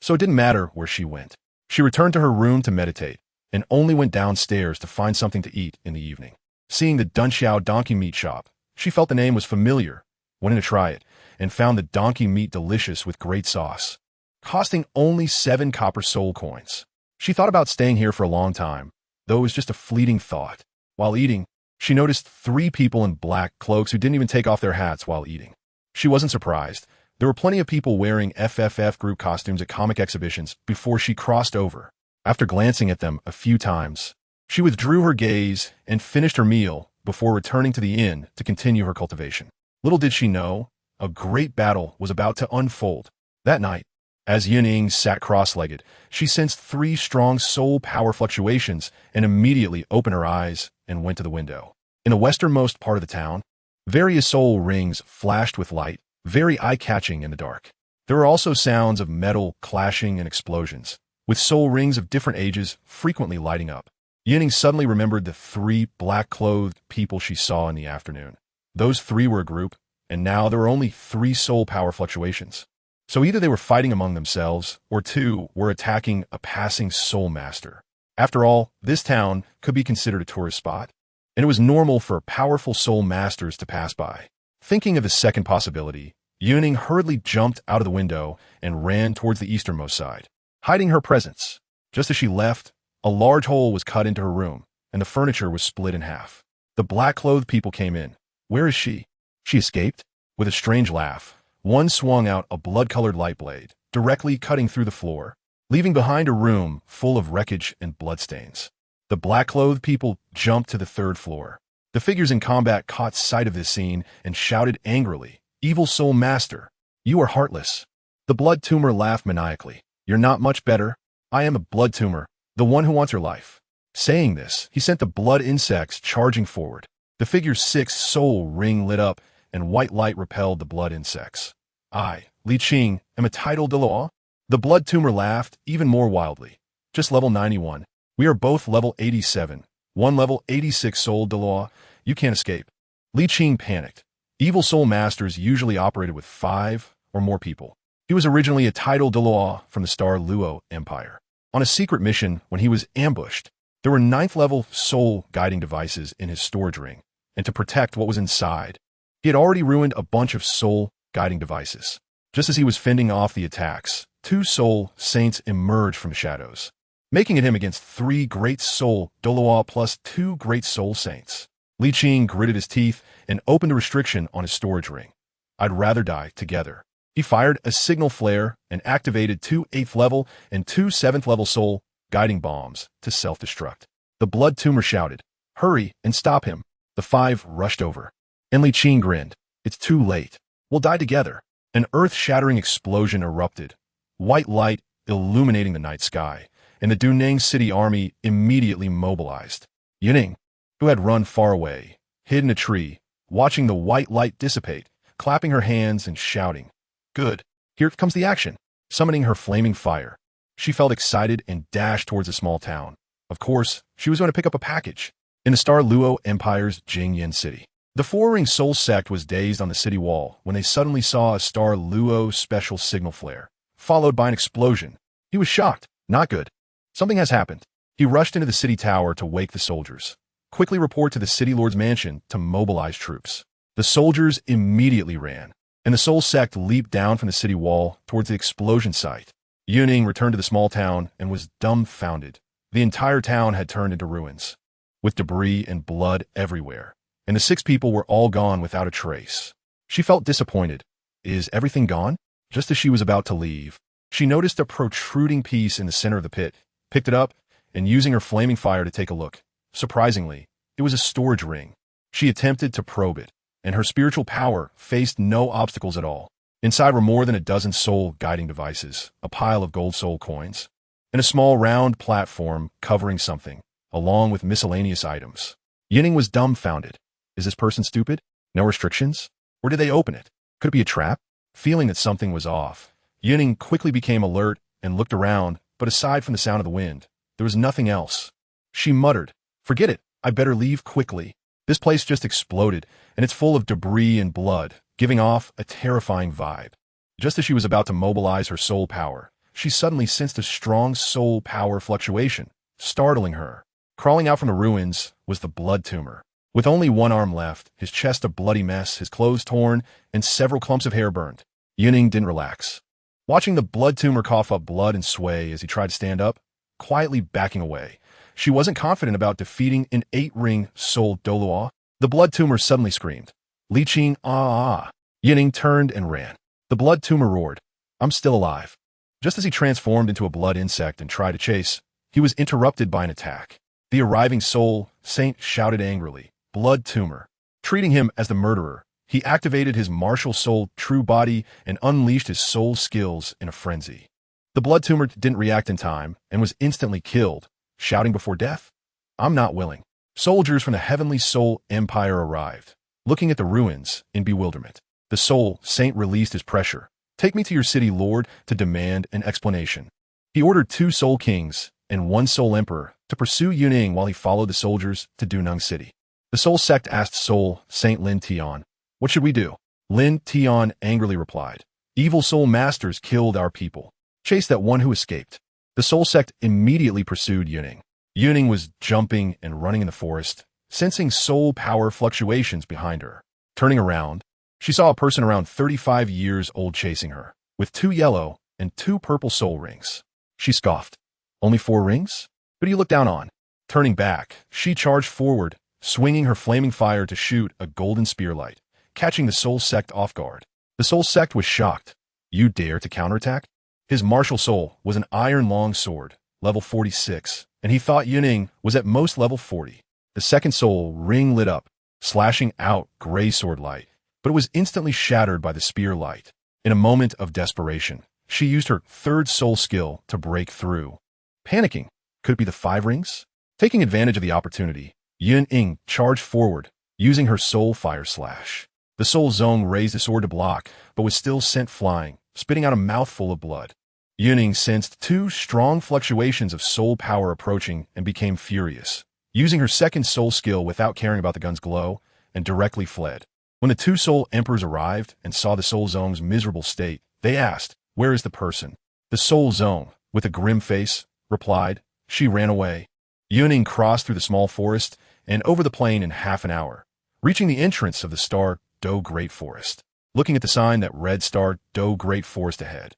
So it didn't matter where she went. She returned to her room to meditate, and only went downstairs to find something to eat in the evening. Seeing the Dunxiao donkey meat shop, she felt the name was familiar, went in to try it, and found the donkey meat delicious with great sauce, costing only 7 copper soul coins. She thought about staying here for a long time, though it was just a fleeting thought. While eating, she noticed 3 people in black cloaks who didn't even take off their hats while eating. She wasn't surprised. There were plenty of people wearing FFF group costumes at comic exhibitions before she crossed over. After glancing at them a few times, she withdrew her gaze and finished her meal before returning to the inn to continue her cultivation. Little did she know, a great battle was about to unfold. That night, as Yun Ying sat cross-legged, she sensed 3 strong soul power fluctuations and immediately opened her eyes and went to the window. In the westernmost part of the town, various soul rings flashed with light, very eye-catching in the dark. There were also sounds of metal clashing and explosions, with soul rings of different ages frequently lighting up. Yun Ying suddenly remembered the 3 black-clothed people she saw in the afternoon. Those 3 were a group, and now there were only 3 soul power fluctuations. So either they were fighting among themselves, or 2 were attacking a passing soul master. After all, this town could be considered a tourist spot, and it was normal for powerful soul masters to pass by. Thinking of the second possibility, Yun Ying hurriedly jumped out of the window and ran towards the easternmost side, hiding her presence. Just as she left, a large hole was cut into her room, and the furniture was split in half. The black-clothed people came in. Where is she? She escaped? With a strange laugh, one swung out a blood-colored light blade, directly cutting through the floor, leaving behind a room full of wreckage and bloodstains. The black-clothed people jumped to the 3rd floor. The figures in combat caught sight of this scene and shouted angrily, "Evil Soul Master, you are heartless." The blood tumor laughed maniacally. "You're not much better. I am a blood tumor, the one who wants your life." Saying this, he sent the blood insects charging forward. The figure's 6th soul ring lit up, and white light repelled the blood insects. "I, Li Qing, am a toDouluo." The blood tumor laughed even more wildly. "Just level 91. We are both level 87. One level 86 soul Douluo. You can't escape." Li Qing panicked. Evil soul masters usually operated with 5 or more people. He was originally a toDouluo from the Douluo Empire. On a secret mission when he was ambushed, there were 9th level soul guiding devices in his storage ring, and to protect what was inside, he had already ruined a bunch of soul guiding devices. Just as he was fending off the attacks, 2 soul saints emerged from the shadows, making it him against 3 great soul Douluo plus 2 great soul saints. Li Qing gritted his teeth and opened a restriction on his storage ring. "I'd rather die together." He fired a signal flare and activated 2 8th level and 2 7th level soul guiding bombs to self-destruct. The blood tumor shouted, "Hurry and stop him." The 5 rushed over, and Li Qing grinned. "It's too late. We'll die together." An earth-shattering explosion erupted, white light illuminating the night sky, and the Douluo City army immediately mobilized. Yun Ying, who had run far away, hid in a tree, watching the white light dissipate, clapping her hands and shouting, "Good, here comes the action." Summoning her flaming fire, she felt excited and dashed towards a small town. Of course, she was going to pick up a package in the Douluo Empire's Jingyan City. The four-ring soul sect was dazed on the city wall when they suddenly saw a toDouluo special signal flare, followed by an explosion. He was shocked. Not good. Something has happened. He rushed into the city tower to wake the soldiers. Quickly report to the city lord's mansion to mobilize troops. The soldiers immediately ran, and the soul sect leaped down from the city wall towards the explosion site. Yun Ying returned to the small town and was dumbfounded. The entire town had turned into ruins, with debris and blood everywhere, and the 6 people were all gone without a trace. She felt disappointed. Is everything gone? Just as she was about to leave, she noticed a protruding piece in the center of the pit, picked it up, and using her flaming fire to take a look. Surprisingly, it was a storage ring. She attempted to probe it, and her spiritual power faced no obstacles at all. Inside were more than a dozen soul guiding devices, a pile of gold soul coins, and a small round platform covering something, along with miscellaneous items. Yun Ying was dumbfounded. Is this person stupid? No restrictions? Or did they open it? Could it be a trap? Feeling that something was off, Yun Ying quickly became alert and looked around, but aside from the sound of the wind, there was nothing else. She muttered, "Forget it, I better leave quickly. This place just exploded, and it's full of debris and blood, giving off a terrifying vibe." Just as she was about to mobilize her soul power, she suddenly sensed a strong soul power fluctuation, startling her. Crawling out from the ruins was the blood tumor. With only one arm left, his chest a bloody mess, his clothes torn, and several clumps of hair burned, Yun Ying didn't relax. Watching the blood tumor cough up blood and sway as he tried to stand up, quietly backing away, she wasn't confident about defeating an 8-ring soul toDouluo. The blood tumor suddenly screamed, "Leeching, ah ah." Yun Ying turned and ran. The blood tumor roared, "I'm still alive." Just as he transformed into a blood insect and tried to chase, he was interrupted by an attack. The arriving soul saint shouted angrily, "Blood tumor." Treating him as the murderer, he activated his martial soul true body and unleashed his soul skills in a frenzy. The blood tumor didn't react in time and was instantly killed, shouting before death, "I'm not willing." Soldiers from the Heavenly Soul Empire arrived, looking at the ruins in bewilderment. The soul saint released his pressure. "Take me to your city lord to demand an explanation." He ordered 2 soul kings and 1 soul emperor to pursue Yun Ying while he followed the soldiers to Douluo City. The soul sect asked Soul Saint Lin Tian, "What should we do?" Lin Tian angrily replied, "Evil soul masters killed our people. Chase that one who escaped." The soul sect immediately pursued Yun Ying. Yun Ying was jumping and running in the forest, sensing soul power fluctuations behind her. Turning around, she saw a person around 35 years old chasing her, with 2 yellow and 2 purple soul rings. She scoffed. "Only 4 rings? Who do you look down on?" Turning back, she charged forward, swinging her flaming fire to shoot a golden spearlight, catching the soul sect off guard. The soul sect was shocked. "You dare to counterattack?" His martial soul was an iron long sword, level 46, and he thought Yun Ying was at most level 40. The second soul ring lit up, slashing out gray sword light, but it was instantly shattered by the spear light. In a moment of desperation, she used her 3rd soul skill to break through. Panicking, could it be the 5 rings? Taking advantage of the opportunity, Yun Ying charged forward, using her soul fire slash. The soul zone raised the sword to block, but was still sent flying, spitting out a mouthful of blood. Yun Ying sensed 2 strong fluctuations of soul power approaching and became furious, using her 2nd soul skill without caring about the gun's glow, and directly fled. When the 2 soul emperors arrived and saw the soul zone's miserable state, they asked, "Where is the person?" The soul zone, with a grim face, replied, "She ran away." Yun Ying crossed through the small forest and over the plain in half an hour, reaching the entrance of the Star Do Great Forest. Looking at the sign that read Star Do Great Forest ahead,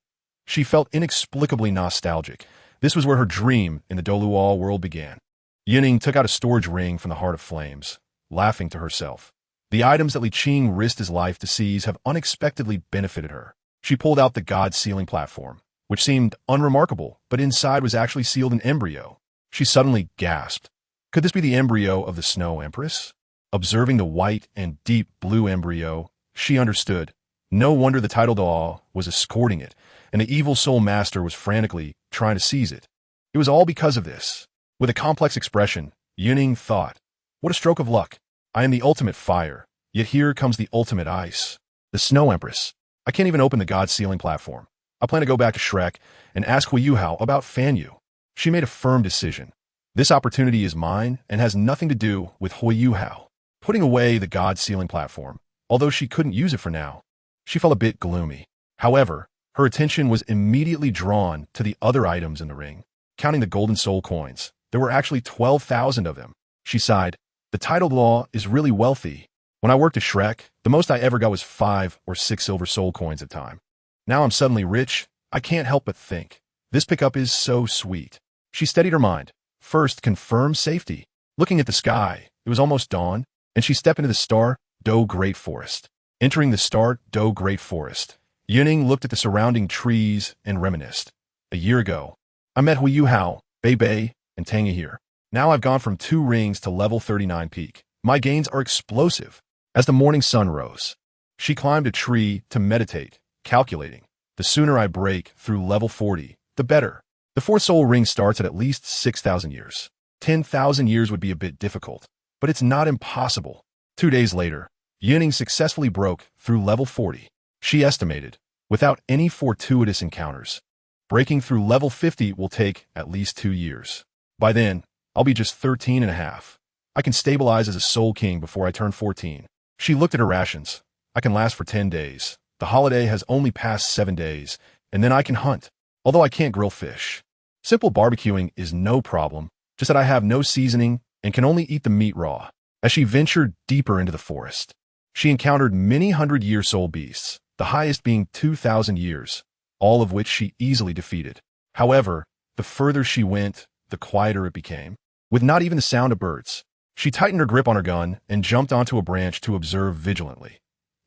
she felt inexplicably nostalgic. This was where her dream in the toDouluo world began. Yun Ying took out a storage ring from the Heart of Flames, laughing to herself. The items that Li Qing risked his life to seize have unexpectedly benefited her. She pulled out the God Sealing platform, which seemed unremarkable, but inside was actually sealed an embryo. She suddenly gasped. Could this be the embryo of the Snow Empress? Observing the white and deep blue embryo, she understood. No wonder the toDouluo was escorting it, and the evil soul master was frantically trying to seize it. It was all because of this. With a complex expression, Yun Ying thought, "What a stroke of luck. I am the ultimate fire, yet here comes the ultimate ice. The Snow Empress. I can't even open the God Sealing platform. I plan to go back to Shrek and ask Huiyuhao about Fanyu." She made a firm decision. This opportunity is mine and has nothing to do with Huiyuhao. putting away the god-sealing platform, although she couldn't use it for now. She felt a bit gloomy. However, her attention was immediately drawn to the other items in the ring. Counting the golden soul coins, there were actually 12,000 of them. She sighed. The toDouluo is really wealthy. When I worked at Shrek, the most I ever got was 5 or 6 silver soul coins at a time. Now I'm suddenly rich. I can't help but think, this pickup is so sweet. She steadied her mind. First, confirm safety. Looking at the sky, it was almost dawn, and she stepped into the Douluo Great Forest. Entering the Douluo Great Forest, Yun Ying looked at the surrounding trees and reminisced. A year ago, I met Hui, and Tanga here. Now I've gone from 2 rings to level 39 peak. My gains are explosive. As the morning sun rose, she climbed a tree to meditate, calculating. The sooner I break through level 40, the better. The 4th soul ring starts at least 6,000 years. 10,000 years would be a bit difficult, but it's not impossible. 2 days later, Yun Ying successfully broke through level 40. She estimated, without any fortuitous encounters. Breaking through level 50 will take at least 2 years. By then, I'll be just 13 and a half. I can stabilize as a soul king before I turn 14. She looked at her rations. I can last for 10 days. The holiday has only passed 7 days, and then I can hunt. Although I can't grill fish. Simple barbecuing is no problem, just that I have no seasoning and can only eat the meat raw. As she ventured deeper into the forest, she encountered many hundred-year soul beasts, the highest being 2,000 years, all of which she easily defeated. However, the further she went, the quieter it became. With not even the sound of birds, she tightened her grip on her gun and jumped onto a branch to observe vigilantly.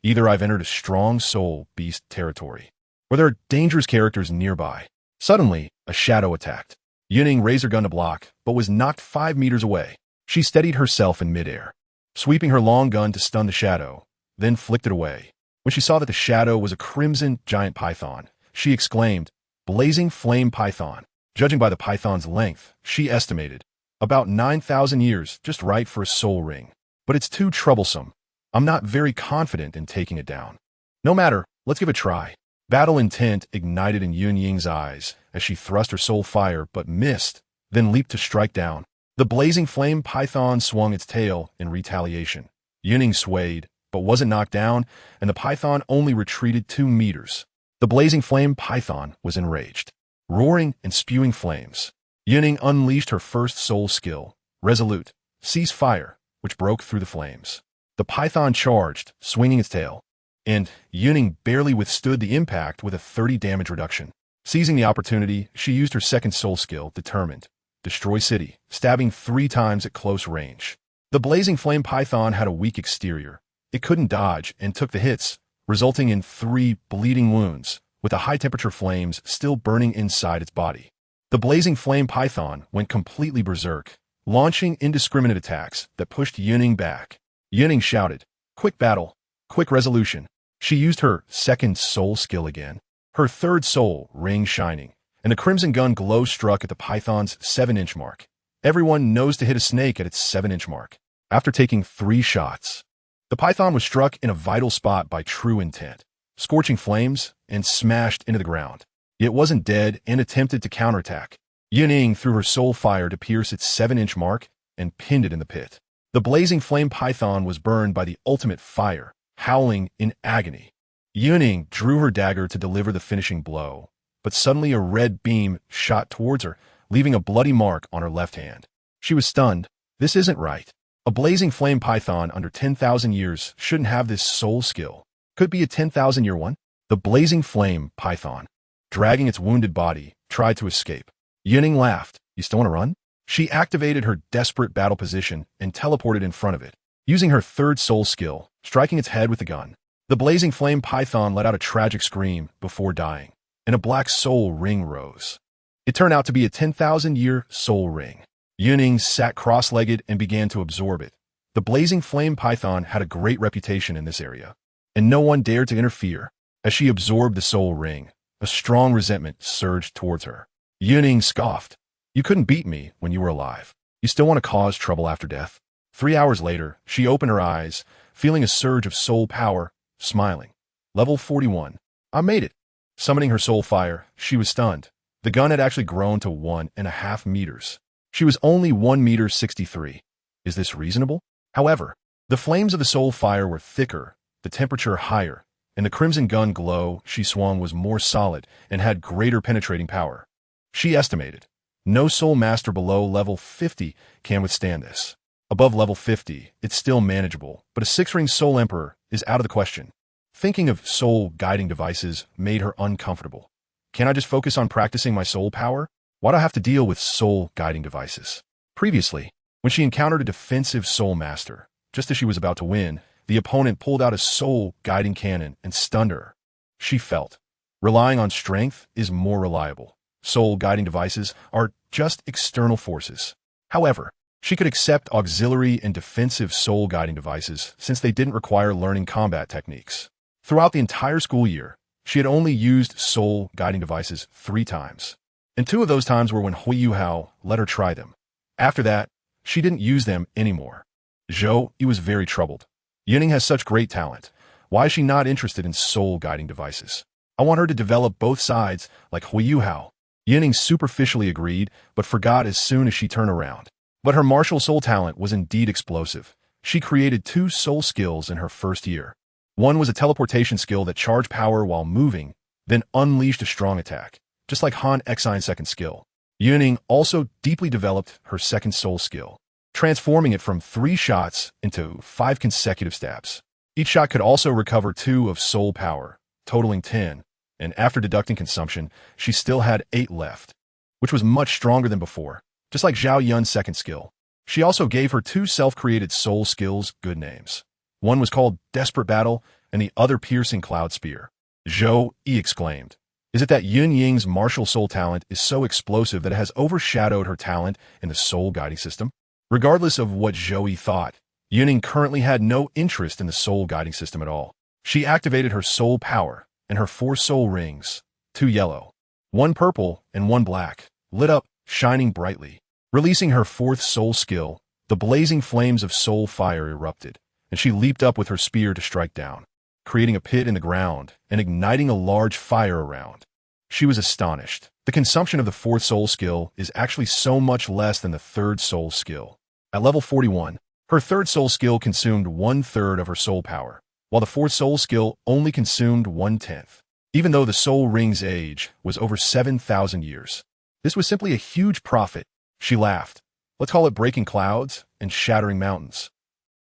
Either I've entered a strong soul beast territory, or there are dangerous characters nearby. Suddenly, a shadow attacked. Yun Ying raised her gun to block, but was knocked 5 meters away. She steadied herself in midair, sweeping her long gun to stun the shadow, then flicked it away. When she saw that the shadow was a crimson giant python, she exclaimed, "Blazing Flame Python." Judging by the python's length, she estimated, about 9,000 years, just right for a soul ring. But it's too troublesome. I'm not very confident in taking it down. No matter, let's give it a try. Battle intent ignited in Yun Ying's eyes as she thrust her soul fire but missed, then leaped to strike down. The blazing flame python swung its tail in retaliation. Yun Ying swayed, but wasn't knocked down, and the python only retreated 2 meters. The blazing flame python was enraged, roaring and spewing flames. Yun Ying unleashed her first soul skill, Resolute, Cease Fire, which broke through the flames. The python charged, swinging its tail, and Yun Ying barely withstood the impact with a 30 damage reduction. Seizing the opportunity, she used her second soul skill, Determined, Destroy City, stabbing 3 times at close range. The blazing flame python had a weak exterior. It couldn't dodge and took the hits, resulting in 3 bleeding wounds, with the high-temperature flames still burning inside its body. The blazing flame python went completely berserk, launching indiscriminate attacks that pushed Yun Ying back. Yun Ying shouted, "Quick battle, quick resolution." She used her second soul skill again, her third soul ring shining, and the crimson gun glow struck at the python's 7-inch mark. Everyone knows to hit a snake at its 7-inch mark. After taking 3 shots, the python was struck in a vital spot by true intent, scorching flames, and smashed into the ground. It wasn't dead and attempted to counterattack. Yun Ying threw her soul fire to pierce its 7-inch mark and pinned it in the pit. The blazing flame python was burned by the ultimate fire, howling in agony. Yun Ying drew her dagger to deliver the finishing blow, but suddenly a red beam shot towards her, leaving a bloody mark on her left hand. She was stunned. This isn't right. A blazing flame python under 10,000 years shouldn't have this soul skill. Could be a 10,000-year one. The blazing flame python, dragging its wounded body, tried to escape. Yun Ying laughed. "You still want to run?" She activated her desperate battle position and teleported in front of it, using her third soul skill, striking its head with the gun. The blazing flame python let out a tragic scream before dying, and a black soul ring rose. It turned out to be a 10,000-year soul ring. Yun Ying sat cross-legged and began to absorb it. The blazing flame python had a great reputation in this area, and no one dared to interfere. As she absorbed the soul ring, a strong resentment surged towards her. Yun Ying scoffed. "You couldn't beat me when you were alive. You still want to cause trouble after death?" 3 hours later, she opened her eyes, feeling a surge of soul power, smiling. Level 41. I made it. Summoning her soul fire, she was stunned. The gun had actually grown to 1.5 meters. She was only 1 meter 63. Is this reasonable? However, The flames of the soul fire were thicker, the temperature higher, and the crimson gun glow she swung was more solid and had greater penetrating power. She estimated, no soul master below level 50 can withstand this. Above level 50, it's still manageable, but a 6-ring soul emperor is out of the question. Thinking of soul guiding devices made her uncomfortable. Can't I just focus on practicing my soul power? Why do I have to deal with soul guiding devices? Previously, when she encountered a defensive soul master, just as she was about to win, the opponent pulled out a soul guiding cannon and stunned her. She felt, relying on strength is more reliable. Soul guiding devices are just external forces. However, she could accept auxiliary and defensive soul guiding devices since they didn't require learning combat techniques. Throughout the entire school year, she had only used soul guiding devices 3 times. And 2 of those times were when Huiyuhao let her try them. After that, she didn't use them anymore. Zhou Yi was very troubled. Yun Ying has such great talent. Why is she not interested in soul guiding devices? I want her to develop both sides like Huiyuhao. Yun Ying superficially agreed, but forgot as soon as she turned around. But her martial soul talent was indeed explosive. She created 2 soul skills in her first year. One was a teleportation skill that charged power while moving, then unleashed a strong attack, just like Han Xine's second skill. Yun Ying also deeply developed her second soul skill, transforming it from 3 shots into 5 consecutive stabs. Each shot could also recover 2 of soul power, totaling 10, and after deducting consumption, she still had 8 left, which was much stronger than before, just like Zhao Yun's second skill. She also gave her 2 self-created soul skills good names. One was called Desperate Battle, and the other Piercing Cloud Spear. Zhou Yi exclaimed, "Is it that Yun Ying's martial soul talent is so explosive that it has overshadowed her talent in the soul guiding system?" Regardless of what Zhou Yi thought, Yun Ying currently had no interest in the soul guiding system at all. She activated her soul power, and her 4 soul rings, 2 yellow, 1 purple, and 1 black, lit up, shining brightly. Releasing her 4th soul skill, the blazing flames of soul fire erupted, and she leaped up with her spear to strike down, creating a pit in the ground and igniting a large fire around. She was astonished. The consumption of the 4th soul skill is actually so much less than the 3rd soul skill. At level 41, her 3rd soul skill consumed 1/3 of her soul power, while the 4th soul skill only consumed 1/10. Even though the soul ring's age was over 7,000 years. This was simply a huge profit. She laughed. Let's call it breaking clouds and shattering mountains.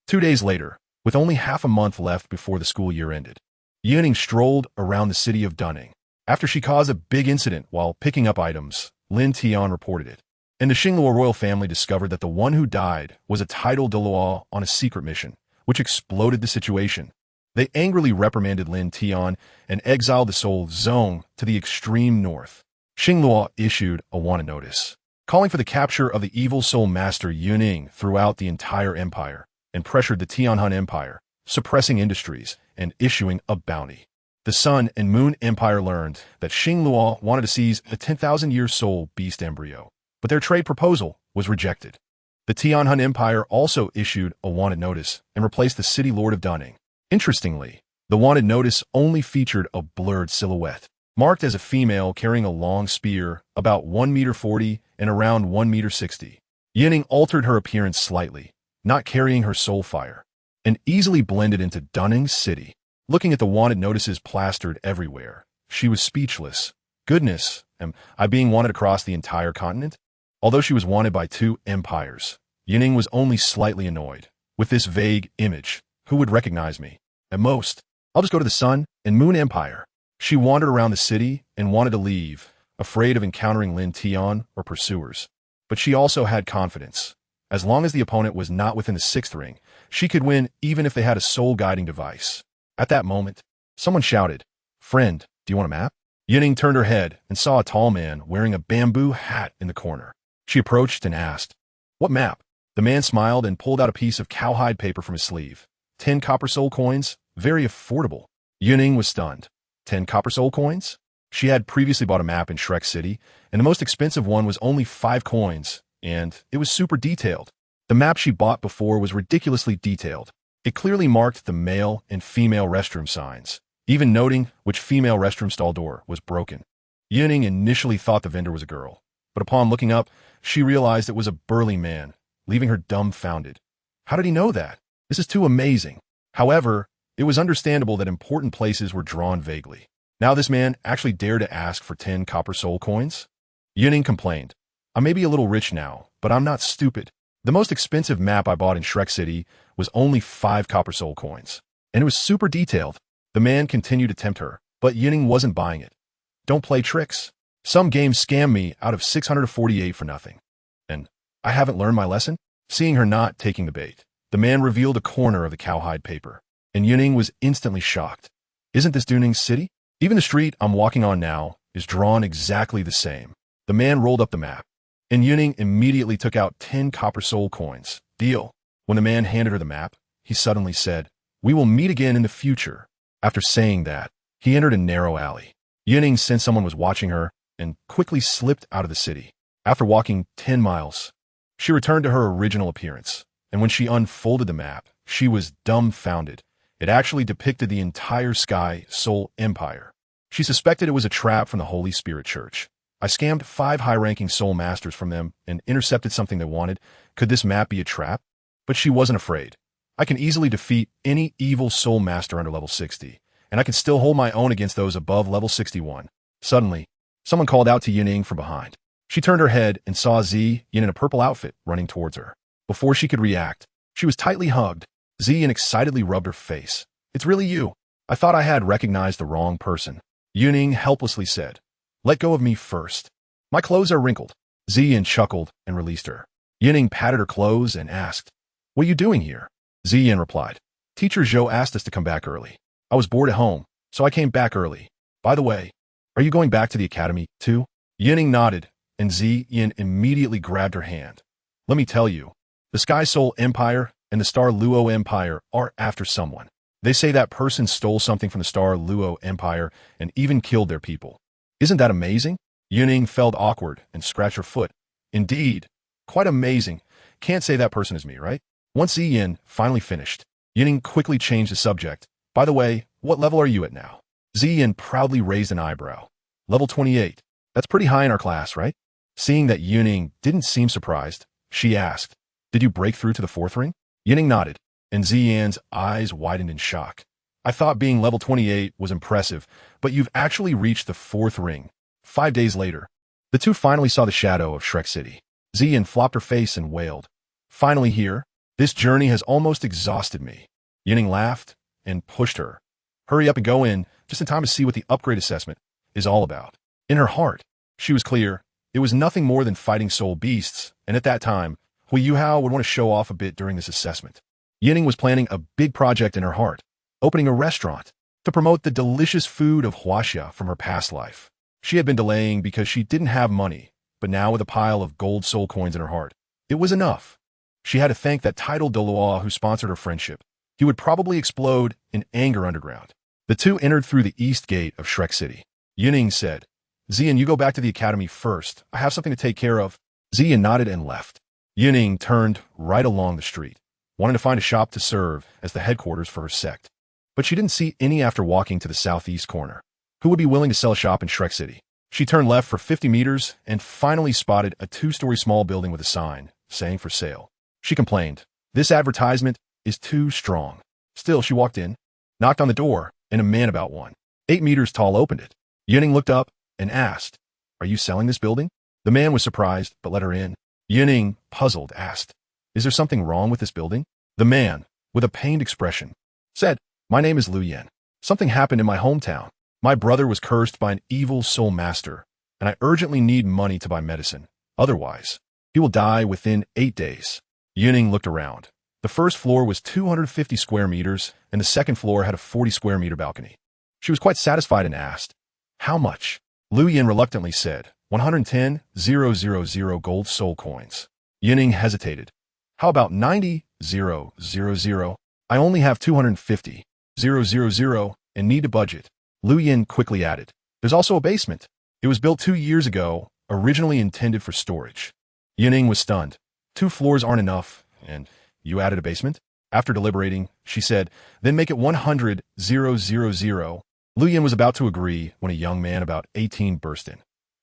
2 days later, with only half a month left before the school year ended, Yun Ying strolled around the city of Dunning. After she caused a big incident while picking up items, Lin Tian reported it. And the Xingluo royal family discovered that the one who died was a toDouluo on a secret mission, which exploded the situation. They angrily reprimanded Lin Tian and exiled the soul Zong to the extreme north. Xingluo issued a wanted notice, calling for the capture of the evil soul master Yun Ying throughout the entire empire, and pressured the Tianhan Empire, suppressing industries and issuing a bounty. The Sun and Moon Empire learned that Xingluo wanted to seize a 10,000-year soul beast embryo, but their trade proposal was rejected. The Tianhan Empire also issued a wanted notice and replaced the city lord of Dunning. Interestingly, the wanted notice only featured a blurred silhouette, marked as a female carrying a long spear about 1.40 meters and around 1.60 meters. Yun Ying altered her appearance slightly, not carrying her soul fire, and easily blended into Dunning's city. Looking at the wanted notices plastered everywhere, she was speechless. Goodness, am I being wanted across the entire continent? Although she was wanted by 2 empires, Yun Ying was only slightly annoyed. With this vague image, who would recognize me? At most, I'll just go to the Sun and Moon Empire. She wandered around the city and wanted to leave, afraid of encountering Lin Tian or pursuers. But she also had confidence. As long as the opponent was not within the 6th ring, she could win even if they had a soul-guiding device. At that moment, someone shouted, "Friend, do you want a map?" Yun Ying turned her head and saw a tall man wearing a bamboo hat in the corner. She approached and asked, "What map?" The man smiled and pulled out a piece of cowhide paper from his sleeve. 10 copper soul coins, very affordable. Yun Ying was stunned. 10 copper soul coins? She had previously bought a map in Shrek City, and the most expensive one was only 5 coins, and it was super detailed. The map she bought before was ridiculously detailed. It clearly marked the male and female restroom signs, even noting which female restroom stall door was broken. Yun Ying initially thought the vendor was a girl, but upon looking up, she realized it was a burly man, leaving her dumbfounded. How did he know that? This is too amazing. However, it was understandable that important places were drawn vaguely. Now this man actually dared to ask for 10 copper soul coins? Yun Ying complained. I may be a little rich now, but I'm not stupid. The most expensive map I bought in Shrek City was only 5 copper soul coins. And it was super detailed. The man continued to tempt her, but Yun Ying wasn't buying it. Don't play tricks. Some games scam me out of 648 for nothing. And I haven't learned my lesson? Seeing her not taking the bait, the man revealed a corner of the cowhide paper, and Yun Ying was instantly shocked. Isn't this Dooning's city? Even the street I'm walking on now is drawn exactly the same. The man rolled up the map, and Yun Ying immediately took out 10 copper soul coins. Deal. When the man handed her the map, he suddenly said, "We will meet again in the future." After saying that, he entered a narrow alley. Yun Ying sensed someone was watching her and quickly slipped out of the city. After walking 10 miles, she returned to her original appearance, and when she unfolded the map, she was dumbfounded. It actually depicted the entire Sky Soul Empire. She suspected it was a trap from the Holy Spirit Church. I scammed 5 high-ranking soul masters from them and intercepted something they wanted. Could this map be a trap? But she wasn't afraid. I can easily defeat any evil soul master under level 60, and I can still hold my own against those above level 61. Suddenly, someone called out to Yun Ying from behind. She turned her head and saw Ziyin in a purple outfit running towards her. Before she could react, she was tightly hugged. Ziyin excitedly rubbed her face. "It's really you. I thought I had recognized the wrong person." Yun Ying helplessly said, "Let go of me first. My clothes are wrinkled." Ziyin chuckled and released her. Yun Ying patted her clothes and asked, "What are you doing here?" Ziyin replied, "Teacher Zhou asked us to come back early. I was bored at home, so I came back early. By the way, are you going back to the academy, too?" Yun Ying nodded, and Ziyin immediately grabbed her hand. "Let me tell you, the Sky Soul Empire and the toDouluo Empire are after someone. They say that person stole something from the toDouluo Empire and even killed their people. Isn't that amazing?" Yun Ying felt awkward and scratched her foot. "Indeed. Quite amazing. Can't say that person is me, right?" Once Ziyin finally finished, Yun Ying quickly changed the subject. "By the way, what level are you at now?" Ziyin proudly raised an eyebrow. "Level 28. That's pretty high in our class, right?" Seeing that Yun Ying didn't seem surprised, she asked, "Did you break through to the 4th ring?" Yun Ying nodded, and Ziyin's eyes widened in shock. "I thought being level 28 was impressive, but you've actually reached the 4th ring." 5 days later, the two finally saw the shadow of Shrek City. Ziyin flopped her face and wailed, "Finally here? This journey has almost exhausted me." Yun Ying laughed and pushed her. "Hurry up and go in, just in time to see what the upgrade assessment is all about." In her heart, she was clear. It was nothing more than fighting soul beasts, and at that time, Hui Yuhao would want to show off a bit during this assessment. Yun Ying was planning a big project in her heart, opening a restaurant to promote the delicious food of Huaxia from her past life. She had been delaying because she didn't have money, but now with a pile of gold soul coins in her heart, it was enough. She had to thank that toDouluo who sponsored her friendship. He would probably explode in anger underground. The two entered through the east gate of Shrek City. Yun Ying said, "Ziyin, you go back to the academy first. I have something to take care of." Ziyin nodded and left. Yun Ying turned right along the street, wanting to find a shop to serve as the headquarters for her sect. But she didn't see any after walking to the southeast corner. Who would be willing to sell a shop in Shrek City? She turned left for 50 meters and finally spotted a 2-story small building with a sign saying for sale. She complained, "This advertisement is too strong." Still, she walked in, knocked on the door, and a man about 1.8 meters tall opened it. Yun Ying looked up and asked, "Are you selling this building?" The man was surprised, but let her in. Yun Ying, puzzled, asked, "Is there something wrong with this building?" The man, with a pained expression, said, "My name is Liu Yan. Something happened in my hometown. My brother was cursed by an evil soul master, and I urgently need money to buy medicine. Otherwise, he will die within 8 days." Yun Ying looked around. The first floor was 250 square meters, and the second floor had a 40 square meter balcony. She was quite satisfied and asked, "How much?" Liu Yan reluctantly said, 110,000 gold soul coins. Yun Ying hesitated. "How about 90,000? I only have 250,000 and need a budget." Liu Yan quickly added, "There's also a basement. It was built 2 years ago, originally intended for storage." Yun Ying was stunned. 2 floors aren't enough, and you added a basement? After deliberating, she said, "Then make it 100,000. Liu Yan was about to agree when a young man about 18 burst in.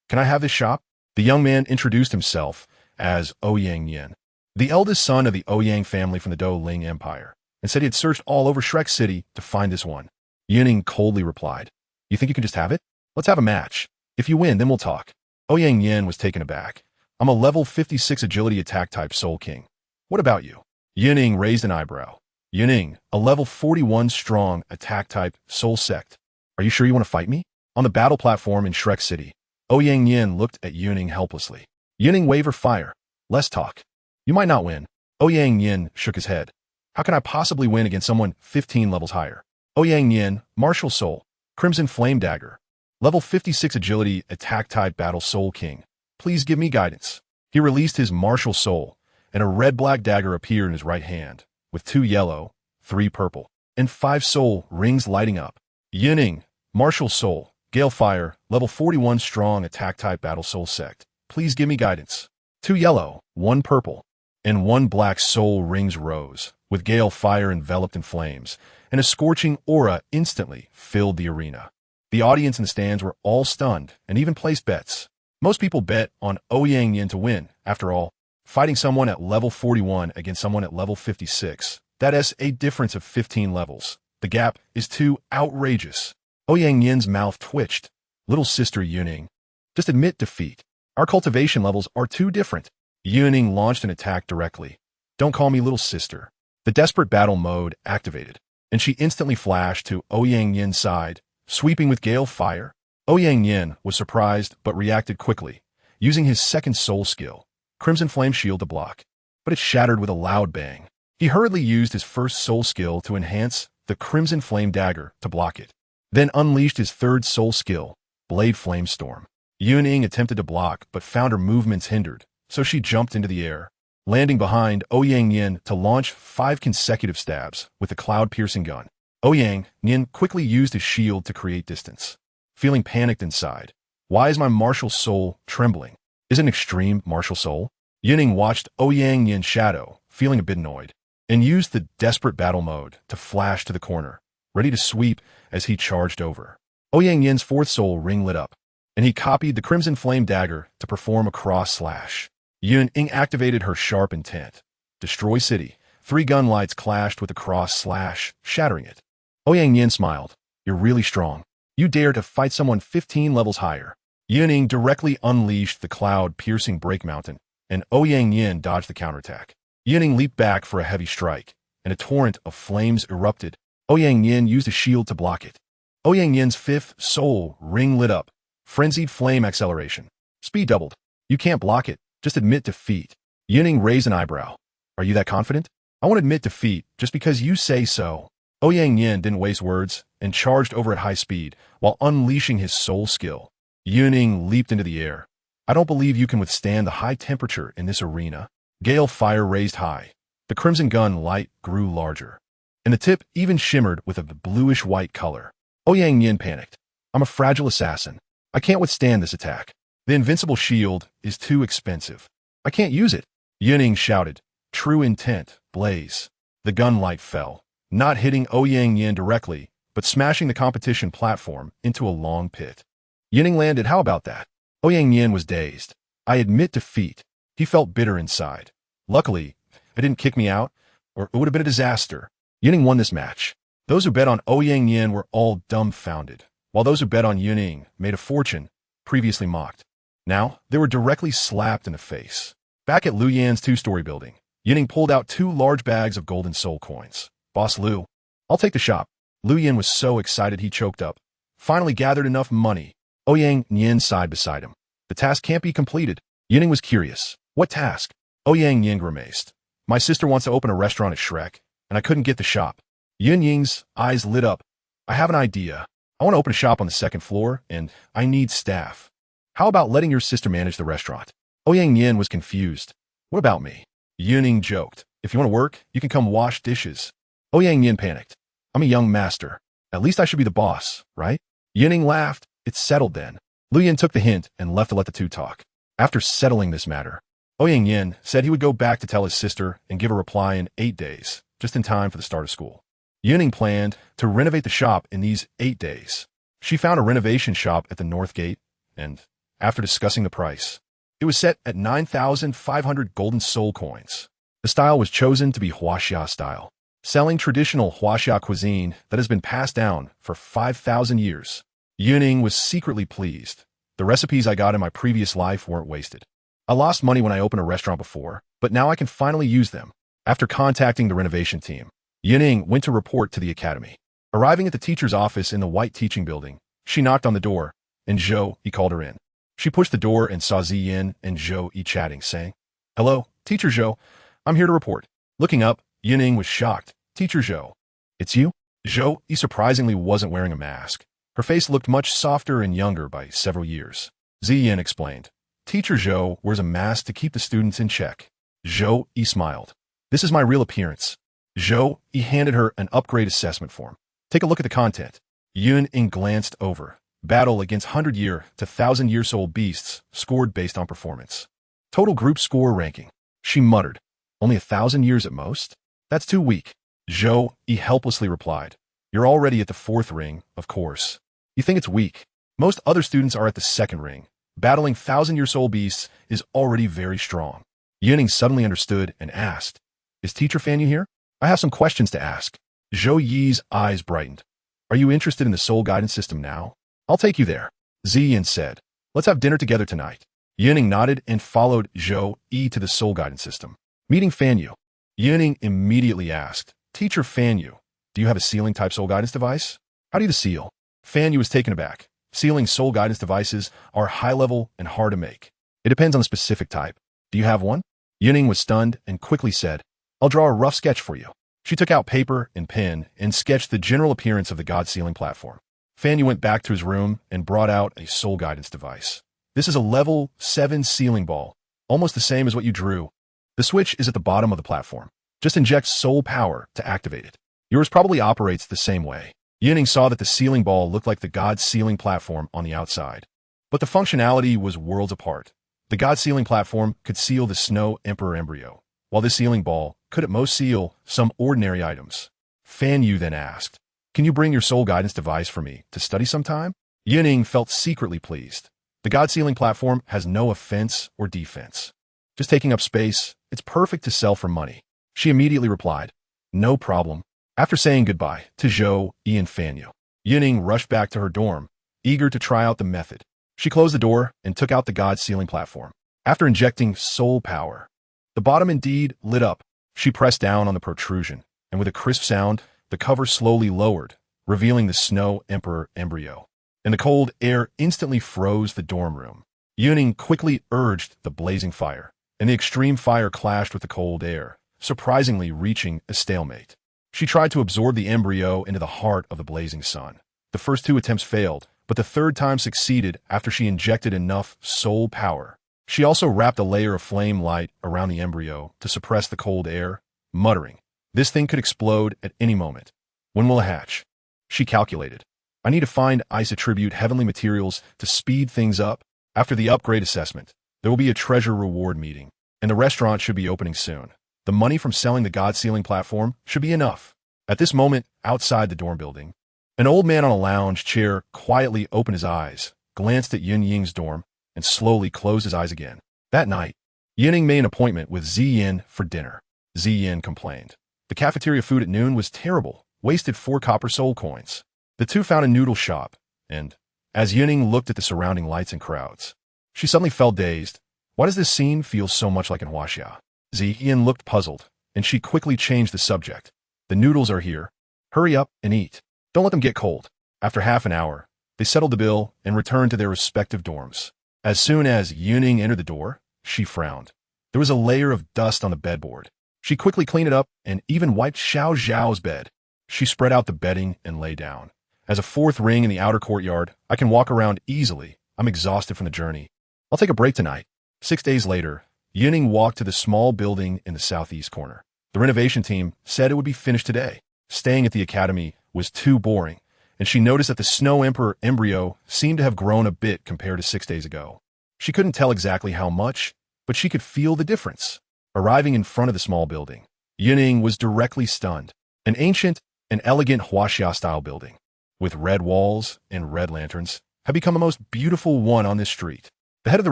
"Can I have this shop?" The young man introduced himself as Ouyang Yin, the eldest son of the Ouyang family from the Douluo Empire. and said he had searched all over Shrek City to find this one. Yun Ying coldly replied, "You think you can just have it? Let's have a match. If you win, then we'll talk." Ouyang Yin was taken aback. "I'm a level 56 agility attack type Soul King. What about you?" Yun Ying raised an eyebrow. "Yun Ying, a level 41 strong attack type Soul Sect. Are you sure you want to fight me?" On the battle platform in Shrek City, Ouyang Yin looked at Yun Ying helplessly. "Yun Ying, waver fire. Less talk. You might not win." Ouyang Yin shook his head. "How can I possibly win against someone 15 levels higher?" Ouyang Yin, Martial Soul, Crimson Flame Dagger. Level 56 agility attack type battle Soul King. Please give me guidance. He released his Martial Soul, and a red-black dagger appeared in his right hand, with 2 yellow, 3 purple, and 5 soul rings lighting up. Yun Ying, Martial Soul, Gale Fire, level 41 strong attack type battle Soul Sect. Please give me guidance. 2 yellow, 1 purple, and 1 black soul rings rose, with Gale Fire enveloped in flames, and a scorching aura instantly filled the arena. The audience in the stands were all stunned and even placed bets. Most people bet on Ouyang Yin to win. After all, fighting someone at level 41 against someone at level 56, that is a difference of 15 levels. The gap is too outrageous. Ouyang Yin's mouth twitched. "Little sister Yun Ying, just admit defeat. Our cultivation levels are too different." Yun Ying launched an attack directly. "Don't call me little sister." The desperate battle mode activated, and she instantly flashed to Ouyang Yin's side, sweeping with Gale Fire. Ouyang Yin was surprised but reacted quickly, using his second soul skill, Crimson Flame Shield, to block, but it shattered with a loud bang. He hurriedly used his first soul skill to enhance the Crimson Flame Dagger to block it, then unleashed his third soul skill, Blade Flame Storm. Yun Ying attempted to block but found her movements hindered, so she jumped into the air, landing behind Ouyang Yin to launch 5 consecutive stabs with the cloud-piercing gun. Ouyang Yin quickly used his shield to create distance. Feeling panicked inside, "Why is my martial soul trembling? Is it an extreme martial soul?" Yun Ying watched Ouyang Yin's shadow, feeling a bit annoyed, and used the desperate battle mode to flash to the corner, ready to sweep as he charged over. Ouyang Yin's 4th soul ring lit up, and he copied the Crimson Flame Dagger to perform a cross slash. Yun Ying activated her sharp intent. Destroy City. 3 gun lights clashed with the cross slash, shattering it. Ouyang Yin smiled. "You're really strong. You dare to fight someone 15 levels higher." Yun Ying directly unleashed the cloud-piercing Break Mountain, and Ouyang Yin dodged the counterattack. Yun Ying leaped back for a heavy strike, and a torrent of flames erupted. Ouyang Yin used a shield to block it. Ouyang Yin's 5th soul ring lit up. Frenzied Flame Acceleration. Speed doubled. "You can't block it. Just admit defeat." Yun Ying raised an eyebrow. "Are you that confident?" "I won't admit defeat just because you say so." Ouyang Yin didn't waste words and charged over at high speed while unleashing his soul skill. Yun Ying leaped into the air. "I don't believe you can withstand the high temperature in this arena." Gale Fire raised high. The crimson gun light grew larger, and the tip even shimmered with a bluish-white color. Ouyang Yin panicked. "I'm a fragile assassin. I can't withstand this attack. The invincible shield is too expensive. I can't use it." Yun Ying shouted. True intent, blaze. The gun light fell, not hitting Ouyang Yin directly, but smashing the competition platform into a long pit. Yun Ying landed. "How about that?" Ouyang Yin was dazed. "I admit defeat." He felt bitter inside. "Luckily, it didn't kick me out, or it would have been a disaster." Yun Ying won this match. Those who bet on Ouyang Yin were all dumbfounded, while those who bet on Yun Ying made a fortune, previously mocked. Now, they were directly slapped in the face. Back at Lu Yan's 2-story building, Yun Ying pulled out 2 large bags of golden soul coins. "Boss Lu, I'll take the shop." Lu Yan was so excited he choked up. Finally gathered enough money. Ouyang Yin sighed beside him. "The task can't be completed." Yun Ying was curious. "What task?" Ouyang Yin grimaced. "My sister wants to open a restaurant at Shrek, and I couldn't get the shop." Yun Ying's eyes lit up. "I have an idea. I want to open a shop on the 2nd floor, and I need staff. How about letting your sister manage the restaurant?" Ouyang Yin was confused. "What about me?" Yun Ying joked. "If you want to work, you can come wash dishes." Ouyang Yin panicked. "I'm a young master. At least I should be the boss, right?" Yun Ying laughed. "It's settled then." Lu Yan took the hint and left to let the two talk. After settling this matter, Ouyang Yin said he would go back to tell his sister and give a reply in 8 days, just in time for the start of school. Yun Ying planned to renovate the shop in these 8 days. She found a renovation shop at the North Gate, and, after discussing the price, it was set at 9,500 golden soul coins. The style was chosen to be Huaxia style. selling traditional Huaxia cuisine that has been passed down for 5,000 years. Yun Ying was secretly pleased. The recipes I got in my previous life weren't wasted. I lost money when I opened a restaurant before, but now I can finally use them. After contacting the renovation team, Yun Ying went to report to the academy. Arriving at the teacher's office in the white teaching building, she knocked on the door, and Zhou Yi called her in. She pushed the door and saw Ziyin and Zhou Yi chatting, saying, "Hello, Teacher Zhou. I'm here to report." Looking up, Yun Ying was shocked. "Teacher Zhou, it's you?" Zhou Yi surprisingly wasn't wearing a mask. Her face looked much softer and younger by several years. Ziyin explained, "Teacher Zhou wears a mask to keep the students in check." Zhou Yi smiled. "This is my real appearance." Zhou Yi handed her an upgrade assessment form. "Take a look at the content." Yun Ying glanced over. Battle against 100-year to 1,000-year-old beasts, scored based on performance. Total group score ranking. She muttered, "Only 1,000 years at most? That's too weak." Zhou Yi helplessly replied, "You're already at the 4th ring, of course. You think it's weak? Most other students are at the 2nd ring. Battling 1,000-year-old beasts is already very strong." Yun Ying suddenly understood and asked, "Is Teacher Fanyu here? I have some questions to ask." Zhou Yi's eyes brightened. "Are you interested in the soul guidance system now? I'll take you there." Ziyin said, "Let's have dinner together tonight." Yun Ying nodded and followed Zhou Yi to the soul guidance system. Meeting Fanyu, Yun Ying immediately asked, "Teacher Fanyu, do you have a sealing-type soul guidance device? How do you seal?" Fanyu was taken aback. Sealing soul guidance devices are high-level and hard to make. It depends on the specific type. Do you have one? Yun Ying was stunned and quickly said, "I'll draw a rough sketch for you." She took out paper and pen and sketched the general appearance of the God sealing platform. Fanyu went back to his room and brought out a soul guidance device. This is a level 7 sealing ball, almost the same as what you drew. The switch is at the bottom of the platform. Just inject soul power to activate it. Yours probably operates the same way. Yun Ying saw that the sealing ball looked like the God sealing platform on the outside, but the functionality was worlds apart. The God sealing platform could seal the Snow Emperor embryo, while this sealing ball could at most seal some ordinary items. Fanyu then asked, "Can you bring your soul guidance device for me to study sometime?" Yun Ying felt secretly pleased. The God sealing platform has no offense or defense. Just taking up space, it's perfect to sell for money. She immediately replied, "No problem." After saying goodbye to Zhou Yi and Fanyu, Yun Ying rushed back to her dorm, eager to try out the method. She closed the door and took out the God sealing platform. After injecting soul power, the bottom indeed lit up. She pressed down on the protrusion, and with a crisp sound, the cover slowly lowered, revealing the Snow Emperor embryo. And the cold air instantly froze the dorm room. Yun Ying quickly urged the blazing fire, and the extreme fire clashed with the cold air, surprisingly reaching a stalemate. She tried to absorb the embryo into the heart of the blazing sun. The first 2 attempts failed, but the 3rd time succeeded after she injected enough soul power. She also wrapped a layer of flame light around the embryo to suppress the cold air, muttering, "This thing could explode at any moment. When will it hatch?" She calculated, "I need to find ice attribute heavenly materials to speed things up." After the upgrade assessment, there will be a treasure reward meeting, and the restaurant should be opening soon. The money from selling the God sealing platform should be enough. At this moment, outside the dorm building, an old man on a lounge chair quietly opened his eyes, glanced at Yun Ying's dorm, and slowly closed his eyes again. That night, Yun Ying made an appointment with Ziyin for dinner. Ziyin complained. The cafeteria food at noon was terrible, wasted 4 copper soul coins. The two found a noodle shop, and, as Yun Ying looked at the surrounding lights and crowds, she suddenly felt dazed. Why does this scene feel so much like in Huaxia? Ziyin looked puzzled, and she quickly changed the subject. "The noodles are here. Hurry up and eat. Don't let them get cold." After half an hour, they settled the bill and returned to their respective dorms. As soon as Yun Ying entered the door, she frowned. There was a layer of dust on the bedboard. She quickly cleaned it up and even wiped Xiao Zhao's bed. She spread out the bedding and lay down. "As a 4th ring in the outer courtyard, I can walk around easily. I'm exhausted from the journey. I'll take a break tonight." 6 days later, Yun Ying walked to the small building in the southeast corner. The renovation team said it would be finished today. Staying at the academy was too boring, and she noticed that the Snow Emperor embryo seemed to have grown a bit compared to 6 days ago. She couldn't tell exactly how much, but she could feel the difference. Arriving in front of the small building, Yun Ying was directly stunned. An ancient and elegant Huaxia-style building, with red walls and red lanterns, had become the most beautiful one on this street. The head of the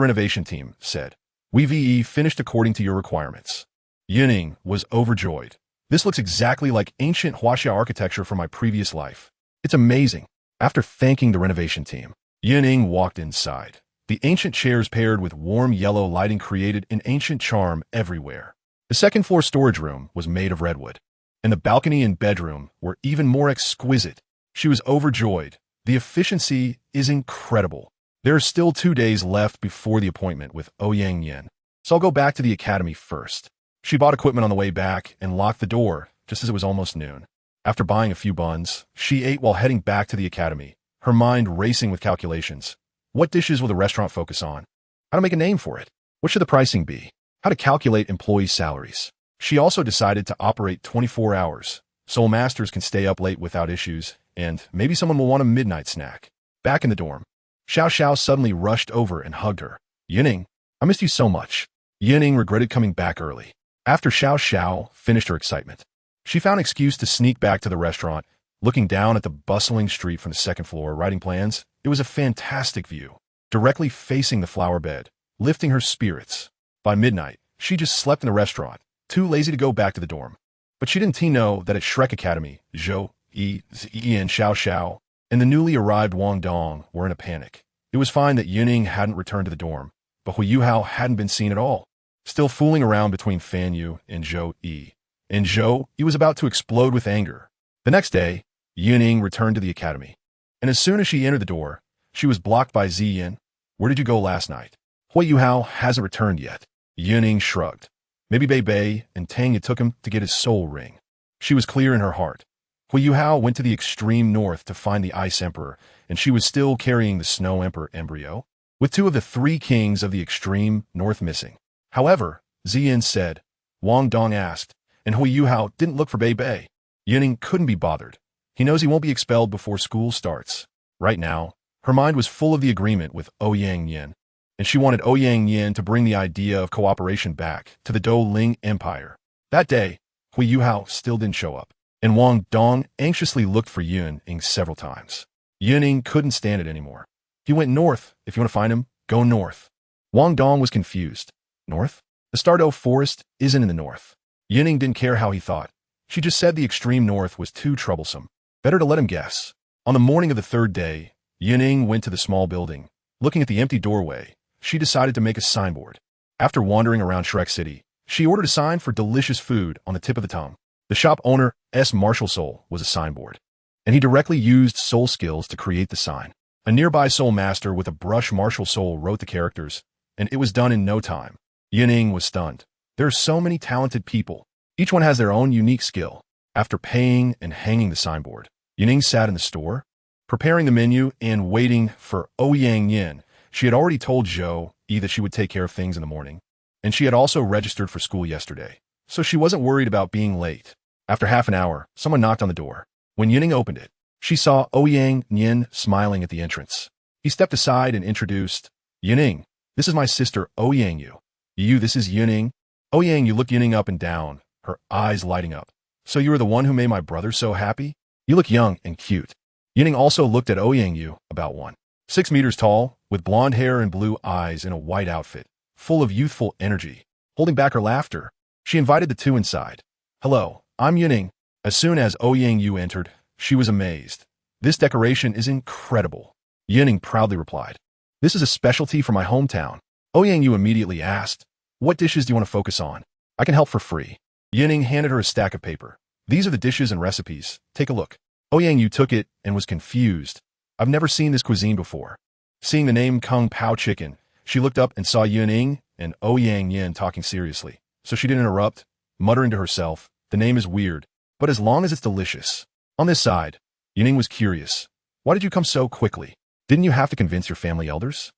renovation team said, "We VE finished according to your requirements." Yun Ying was overjoyed. This looks exactly like ancient Huaxia architecture from my previous life. It's amazing. After thanking the renovation team, Yun Ying walked inside. The ancient chairs paired with warm yellow lighting created an ancient charm everywhere. The second-floor storage room was made of redwood, and the balcony and bedroom were even more exquisite. She was overjoyed. The efficiency is incredible. There are still 2 days left before the appointment with Ouyang Yin, so I'll go back to the academy first. She bought equipment on the way back and locked the door just as it was almost noon. After buying a few buns, she ate while heading back to the academy, her mind racing with calculations. What dishes will the restaurant focus on? How to make a name for it? What should the pricing be? How to calculate employee salaries? She also decided to operate 24 hours. Soul Masters can stay up late without issues, and maybe someone will want a midnight snack. Back in the dorm, Xiao Xiao suddenly rushed over and hugged her. Yuning, I missed you so much. Yuning regretted coming back early. After Xiao Xiao finished her excitement, she found an excuse to sneak back to the restaurant. Looking down at the bustling street from the second floor, writing plans, it was a fantastic view, directly facing the flower bed, lifting her spirits. By midnight, she just slept in the restaurant, too lazy to go back to the dorm. But she didn't know that at Shrek Academy, Zhou, Yi, and Xiao Xiao, and the newly arrived Wang Dong were in a panic. It was fine that Yuning hadn't returned to the dorm, but Hu Yuhao hadn't been seen at all, still fooling around between Fan Yu and Zhou Yi. And Zhou Yi was about to explode with anger. The next day, Yuning returned to the academy, and as soon as she entered the door, she was blocked by Ziyin. Where did you go last night? Hui Yuhao hasn't returned yet. Yuning shrugged. Maybe Bei Bei and Tang Yi took him to get his soul ring. She was clear in her heart. Hui Yuhao went to the extreme north to find the Ice Emperor, and she was still carrying the Snow Emperor embryo, with 2 of the 3 kings of the extreme north missing. However, Ziyin said, Wang Dong asked, and Hui Yuhao didn't look for Bei Bei. Yuning couldn't be bothered. He knows he won't be expelled before school starts. Right now, her mind was full of the agreement with Ouyang Yin, and she wanted Ouyang Yin to bring the idea of cooperation back to the Douluo Empire. That day, Hui Yuhao still didn't show up, and Wang Dong anxiously looked for Yun Ying several times. Yun Ying couldn't stand it anymore. He went north. If you want to find him, go north. Wang Dong was confused. North? The Stardow Forest isn't in the north. Yun Ying didn't care how he thought. She just said the extreme north was too troublesome. Better to let him guess. On the morning of the 3rd day, Yun Ying went to the small building. Looking at the empty doorway, she decided to make a signboard. After wandering around Shrek City, she ordered a sign for delicious food on the tip of the tongue. The shop owner's martial soul was a signboard, and he directly used soul skills to create the sign. A nearby soul master with a brush martial soul wrote the characters, and it was done in no time. Yun Ying was stunned. There are so many talented people. Each one has their own unique skill. After paying and hanging the signboard, Yun Ying sat in the store, preparing the menu and waiting for Ouyang Yin. She had already told Zhou Yi that she would take care of things in the morning, and she had also registered for school yesterday, so she wasn't worried about being late. After half an hour, someone knocked on the door. When Yun Ying opened it, she saw Ouyang Yin smiling at the entrance. He stepped aside and introduced, Yun Ying, this is my sister Ouyang Yu. You, this is Yun Ying. Ouyang Yu looked Yun Ying up and down, her eyes lighting up. So you were the one who made my brother so happy? You look young and cute. Yun Ying also looked at Ouyang Yu, about 1.6 meters tall, with blonde hair and blue eyes in a white outfit, full of youthful energy. Holding back her laughter, she invited the 2 inside. Hello, I'm Yun Ying. As soon as Ouyang Yu entered, she was amazed. This decoration is incredible. Yun Ying proudly replied. This is a specialty from my hometown. Ouyang Yu immediately asked, what dishes do you want to focus on? I can help for free. Yun Ying handed her a stack of paper. These are the dishes and recipes. Take a look. Ouyang Yu took it and was confused. I've never seen this cuisine before. Seeing the name Kung Pao Chicken, she looked up and saw Yun Ying and Ouyang Yin talking seriously. So she didn't interrupt, muttering to herself, the name is weird, but as long as it's delicious. On this side, Yun Ying was curious. Why did you come so quickly? Didn't you have to convince your family elders?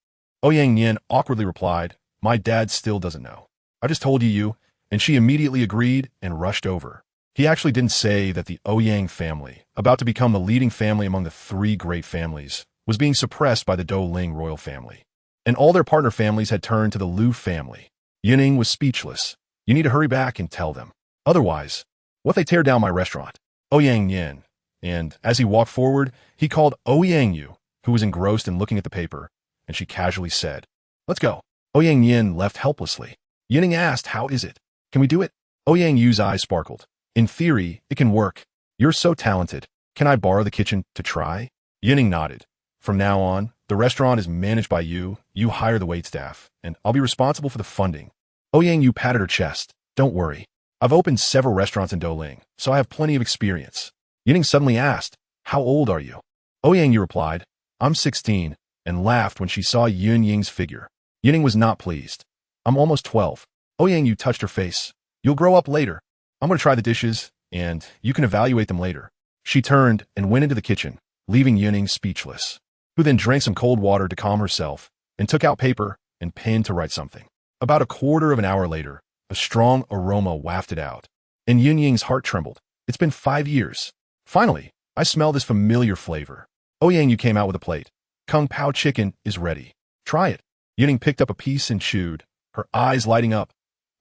Ouyang Yin awkwardly replied, my dad still doesn't know. I just told you, and she immediately agreed and rushed over. He actually didn't say that the Ouyang family, about to become the leading family among the 3 great families, was being suppressed by the Douluo royal family. And all their partner families had turned to the Lu family. Yun Ying was speechless. You need to hurry back and tell them. Otherwise, what if they tear down my restaurant? Ouyang Yin. And as he walked forward, he called Ouyang Yu, who was engrossed in looking at the paper, and she casually said, let's go. Ouyang Yin left helplessly. Yun Ying asked, how is it? Can we do it? Ouyang Yu's eyes sparkled. In theory, it can work. You're so talented. Can I borrow the kitchen to try? Yun Ying nodded. From now on, the restaurant is managed by you. You hire the waitstaff, and I'll be responsible for the funding. Ouyang patted her chest. Don't worry. I've opened several restaurants in Douluo, so I have plenty of experience. Yun Ying suddenly asked, how old are you? Ouyang replied, I'm 16, and laughed when she saw Yun Ying's figure. Yun Ying was not pleased. I'm almost 12. Ouyang touched her face. You'll grow up later. I'm going to try the dishes, and you can evaluate them later. She turned and went into the kitchen, leaving Yun Ying speechless, who then drank some cold water to calm herself and took out paper and pen to write something. About a quarter of an hour later, a strong aroma wafted out, and Yun Ying's heart trembled. It's been 5 years. Finally, I smell this familiar flavor. Ouyang came out with a plate. Kung Pao chicken is ready. Try it. Yun Ying picked up a piece and chewed, her eyes lighting up.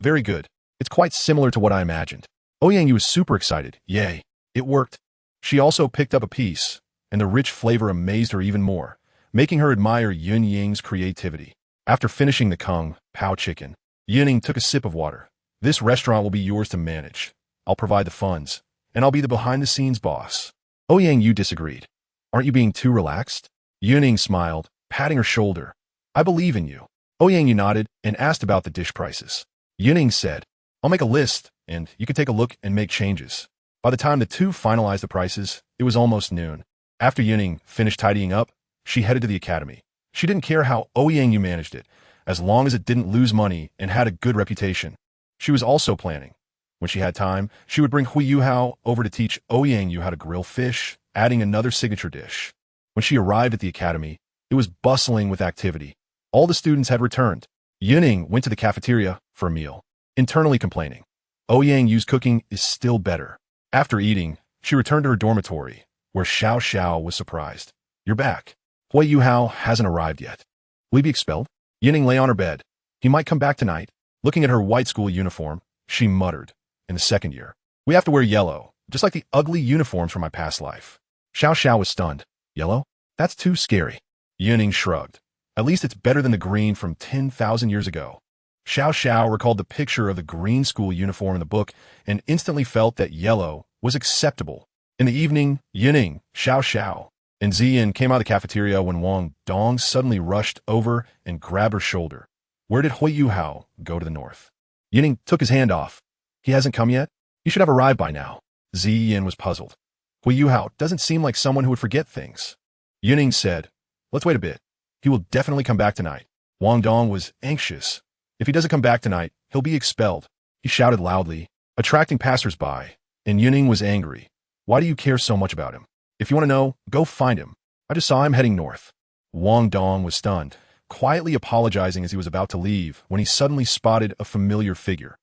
Very good. It's quite similar to what I imagined. Ouyang was super excited. Yay. It worked. She also picked up a piece, and the rich flavor amazed her even more, making her admire Yun Ying's creativity. After finishing the Kung Pao chicken, Yun Ying took a sip of water. This restaurant will be yours to manage. I'll provide the funds, and I'll be the behind-the-scenes boss. Ouyang disagreed. Aren't you being too relaxed? Yun Ying smiled, patting her shoulder. I believe in you. Ouyang nodded and asked about the dish prices. Yun Ying said, I'll make a list, and you can take a look and make changes. By the time the two finalized the prices, it was almost noon. After Yun Ying finished tidying up, she headed to the academy. She didn't care how Ouyang managed it, as long as it didn't lose money and had a good reputation. She was also planning. When she had time, she would bring Yun over to teach Ouyang how to grill fish, adding another signature dish. When she arrived at the academy, it was bustling with activity. All the students had returned. Yun Ying went to the cafeteria for a meal, internally complaining. Ouyang's cooking is still better. After eating, she returned to her dormitory, where Xiao Xiao was surprised. You're back. Yun hasn't arrived yet. Will he be expelled? Yun Ying lay on her bed. He might come back tonight. Looking at her white school uniform, she muttered. In the second year, we have to wear yellow, just like the ugly uniforms from my past life. Xiao Xiao was stunned. Yellow? That's too scary. Yun Ying shrugged. At least it's better than the green from 10,000 years ago. Xiao Xiao recalled the picture of the green school uniform in the book and instantly felt that yellow was acceptable. In the evening, Yun Ying, Xiao Xiao, and Ziyin came out of the cafeteria when Wang Dong suddenly rushed over and grabbed her shoulder. Where did Yun go to the north? Yun Ying took his hand off. He hasn't come yet? He should have arrived by now. Ziyin was puzzled. Yun doesn't seem like someone who would forget things. Yun Ying said, let's wait a bit. He will definitely come back tonight. Wang Dong was anxious. If he doesn't come back tonight, he'll be expelled. He shouted loudly, attracting passers-by, and Yun Ying was angry. Why do you care so much about him? If you want to know, go find him. I just saw him heading north. Wang Dong was stunned, quietly apologizing as he was about to leave when he suddenly spotted a familiar figure.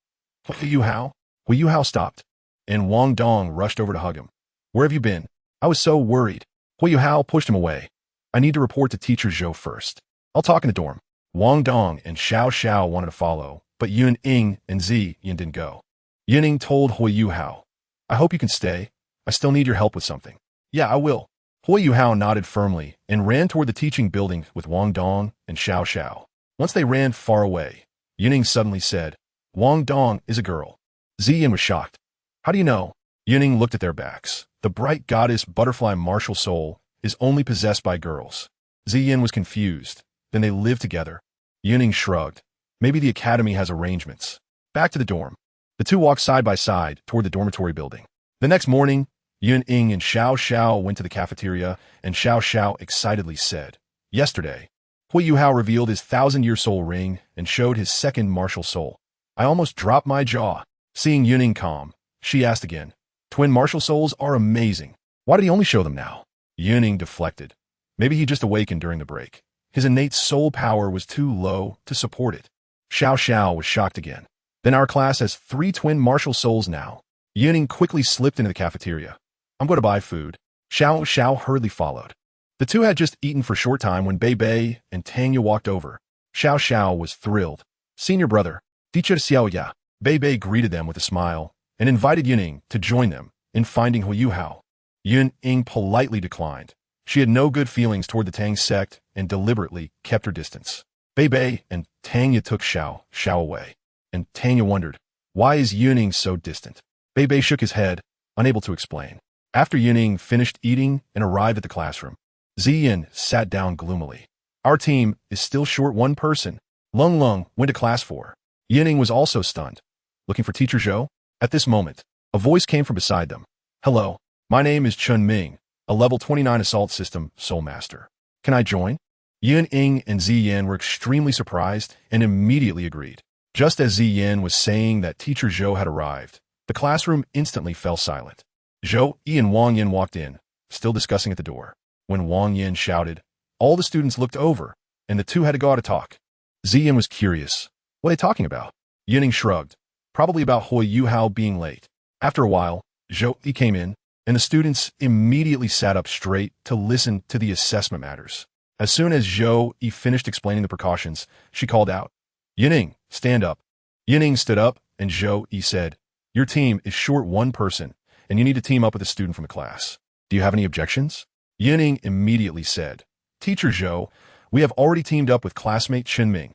Yun stopped, and Wang Dong rushed over to hug him. Where have you been? I was so worried. Yun pushed him away. I need to report to Teacher Zhou first. I'll talk in the dorm. Wang Dong and Xiao Xiao wanted to follow, but Yun Ying and Ziyin didn't go. Yun Ying told Yun, I hope you can stay. I still need your help with something. Yeah, I will. Yun nodded firmly and ran toward the teaching building with Wang Dong and Xiao Xiao. Once they ran far away, Yun Ying suddenly said, Wang Dong is a girl. Ziyin was shocked. How do you know? Yun Ying looked at their backs. The bright goddess butterfly martial soul is only possessed by girls. Ziyin was confused. Then they live together. Yun Ying shrugged. Maybe the academy has arrangements. Back to the dorm. The two walked side by side toward the dormitory building. The next morning, Yun Ying and Xiao Xiao went to the cafeteria, and Xiao Xiao excitedly said, Yesterday, Yun revealed his 1,000-year soul ring and showed his second martial soul. I almost dropped my jaw. Seeing Yun Ying calm, she asked again, Twin martial souls are amazing. Why did he only show them now? Yun Ying deflected. Maybe he just awakened during the break. His innate soul power was too low to support it. Xiao Xiao was shocked again. Then our class has 3 twin martial souls now. Yun Ying quickly slipped into the cafeteria. I'm going to buy food. Xiao Xiao hurriedly followed. The two had just eaten for a short time when Bei Bei and Tanya walked over. Xiao Xiao was thrilled. Senior brother, Teacher Xiao Ya. Bei Bei greeted them with a smile and invited Yun Ying to join them in finding Yun. Yun Ying politely declined. She had no good feelings toward the Tang sect and deliberately kept her distance. Bei Bei and Tanya took Xiao Xiao away, and Tanya wondered, why is Yun Ying so distant? Bei shook his head, unable to explain. After Yun Ying finished eating and arrived at the classroom, Ziyin sat down gloomily. Our team is still short one person. Lung Lung went to class 4. Yun Ying was also stunned. Looking for Teacher Zhou? At this moment, a voice came from beside them. Hello, my name is Chun Ming, a level 29 assault system soul master. Can I join? Yun Ying and Ziyin were extremely surprised and immediately agreed. Just as Ziyin was saying that Teacher Zhou had arrived, the classroom instantly fell silent. Zhou Yi and Wang Yin walked in, still discussing at the door. When Wang Yin shouted, all the students looked over, and the two had to go out to talk. Ziyin was curious. What are they talking about? Yun Ying shrugged. Probably about Hui Yuhao being late. After a while, Zhou Yi came in, and the students immediately sat up straight to listen to the assessment matters. As soon as Zhou Yi finished explaining the precautions, she called out, Yun Ying, stand up. Yun Ying stood up, and Zhou Yi said, your team is short one person, and you need to team up with a student from the class. Do you have any objections? Yun Ying immediately said, Teacher Zhou, we have already teamed up with classmate Chen Ming.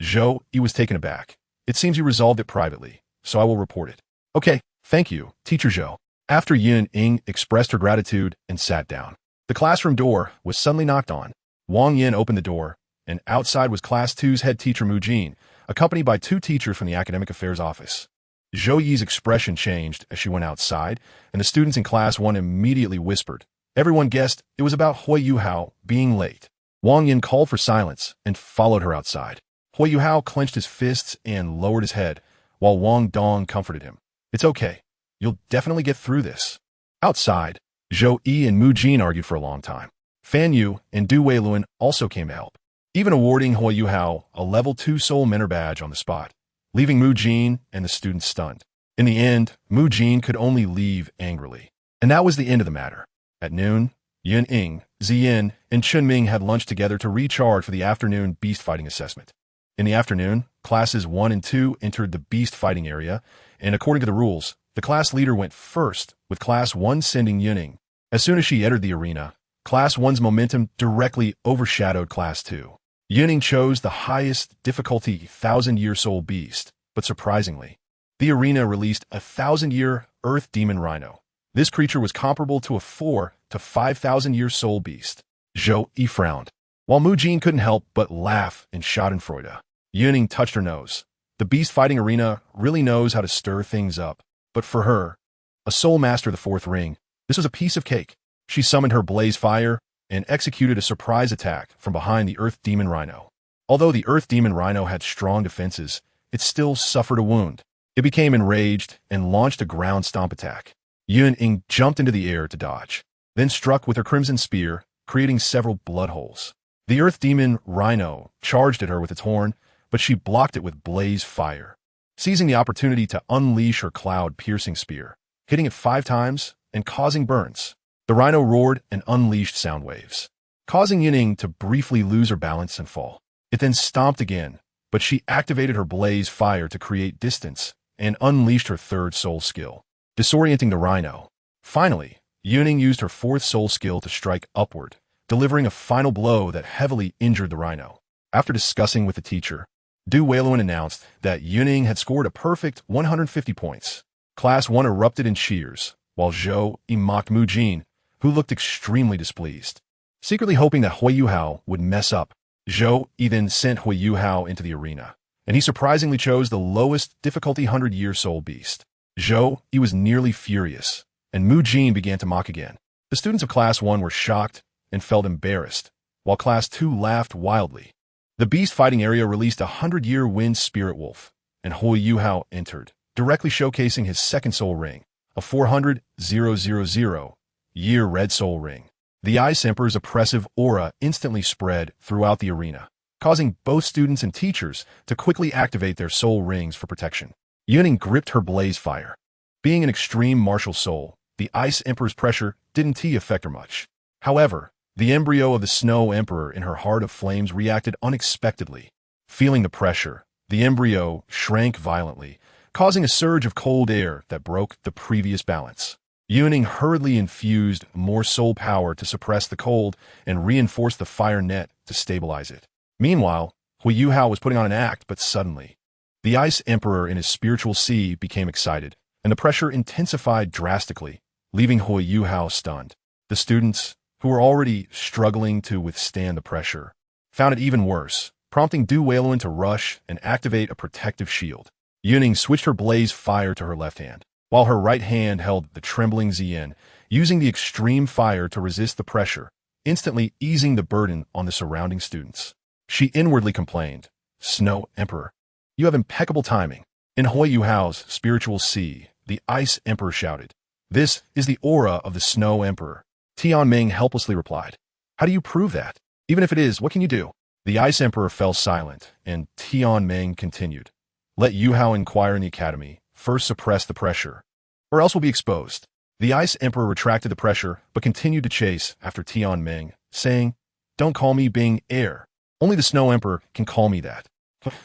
Zhou Yi was taken aback. It seems you resolved it privately, so I will report it. Okay, thank you, Teacher Zhou. After Yun Ying expressed her gratitude and sat down, the classroom door was suddenly knocked on. Wang Yin opened the door, and outside was Class 2's head teacher Mu Jin, accompanied by 2 teachers from the Academic Affairs Office. Zhou Yi's expression changed as she went outside, and the students in Class 1 immediately whispered. Everyone guessed it was about Hui Yuhao being late. Wang Yin called for silence and followed her outside. Hui Yuhao clenched his fists and lowered his head, while Wang Dong comforted him. It's okay. You'll definitely get through this. Outside, Zhou Yi and Mu Jin argued for a long time. Fan Yu and Du Weiluan also came to help, even awarding Hui Yuhao a level 2 soul mentor badge on the spot, leaving Mu Jin and the students stunned. In the end, Mu Jin could only leave angrily. And that was the end of the matter. At noon, Yun Ying, Ziyin, and Chun Ming had lunch together to recharge for the afternoon beast fighting assessment. In the afternoon, classes 1 and 2 entered the beast fighting area, and according to the rules, the class leader went first, with Class 1 sending Yun Ying. As soon as she entered the arena, Class 1's momentum directly overshadowed Class 2. Yun Ying chose the highest difficulty 1,000-year soul beast, but surprisingly, the arena released a 1,000-year Earth Demon Rhino. This creature was comparable to a 4 to 5,000-year soul beast. Zhou Yi frowned, while Mu Jin couldn't help but laugh in schadenfreude. Yun Ying touched her nose. The beast fighting arena really knows how to stir things up, but for her, a soul master of the 4th ring, this was a piece of cake. She summoned her blaze fire and executed a surprise attack from behind the Earth Demon Rhino. Although the Earth Demon Rhino had strong defenses, it still suffered a wound. It became enraged and launched a ground stomp attack. Yun Ying jumped into the air to dodge, then struck with her crimson spear, creating several blood holes. The Earth Demon Rhino charged at her with its horn, but she blocked it with blaze fire, seizing the opportunity to unleash her cloud-piercing spear, hitting it 5 times and causing burns. The rhino roared and unleashed sound waves, causing Yun Ying to briefly lose her balance and fall. It then stomped again, but she activated her blaze fire to create distance and unleashed her 3rd soul skill, disorienting the rhino. Finally, Yun Ying used her 4th soul skill to strike upward, delivering a final blow that heavily injured the rhino. After discussing with the teacher, Du Weiluan announced that Yun Ying had scored a perfect 150 points. Class 1 erupted in cheers, while Zhou Yi mocked Mu Jin, who looked extremely displeased. Secretly hoping that Hui Yuhao would mess up, Zhou Yi then sent Hui Yuhao into the arena, and he surprisingly chose the lowest difficulty 100-year soul beast. Zhou Yi was nearly furious, and Mu Jin began to mock again. The students of Class 1 were shocked and felt embarrassed, while Class 2 laughed wildly. The beast fighting area released a 100-year wind spirit wolf, and Hui Yuhao entered, directly showcasing his 2nd soul ring, a 400,000-year red soul ring. The Ice Emperor's oppressive aura instantly spread throughout the arena, causing both students and teachers to quickly activate their soul rings for protection. Yun Ying gripped her blaze fire. Being an extreme martial soul, the Ice Emperor's pressure didn't affect her much. However, the embryo of the Snow Emperor in her heart of flames reacted unexpectedly. Feeling the pressure, the embryo shrank violently, causing a surge of cold air that broke the previous balance. Yun Ying hurriedly infused more soul power to suppress the cold and reinforce the fire net to stabilize it. Meanwhile, Hui Yuhao was putting on an act, but suddenly, the Ice Emperor in his spiritual sea became excited, and the pressure intensified drastically, leaving Hui Yuhao stunned. The students, who were already struggling to withstand the pressure, found it even worse, prompting Douluo to rush and activate a protective shield. Yun Ying switched her blaze fire to her left hand, while her right hand held the trembling Ziyin, using the extreme fire to resist the pressure, instantly easing the burden on the surrounding students. She inwardly complained, "Snow Emperor, you have impeccable timing." In Hui Yuhao's spiritual sea, the Ice Emperor shouted, "This is the aura of the Snow Emperor." Tianming helplessly replied, "How do you prove that? Even if it is, what can you do?" The Ice Emperor fell silent, and Tianming continued, "Let Yuhao inquire in the academy. First suppress the pressure, or else we'll be exposed." The Ice Emperor retracted the pressure, but continued to chase after Tianming, saying, "Don't call me Bing Heir. Only the Snow Emperor can call me that."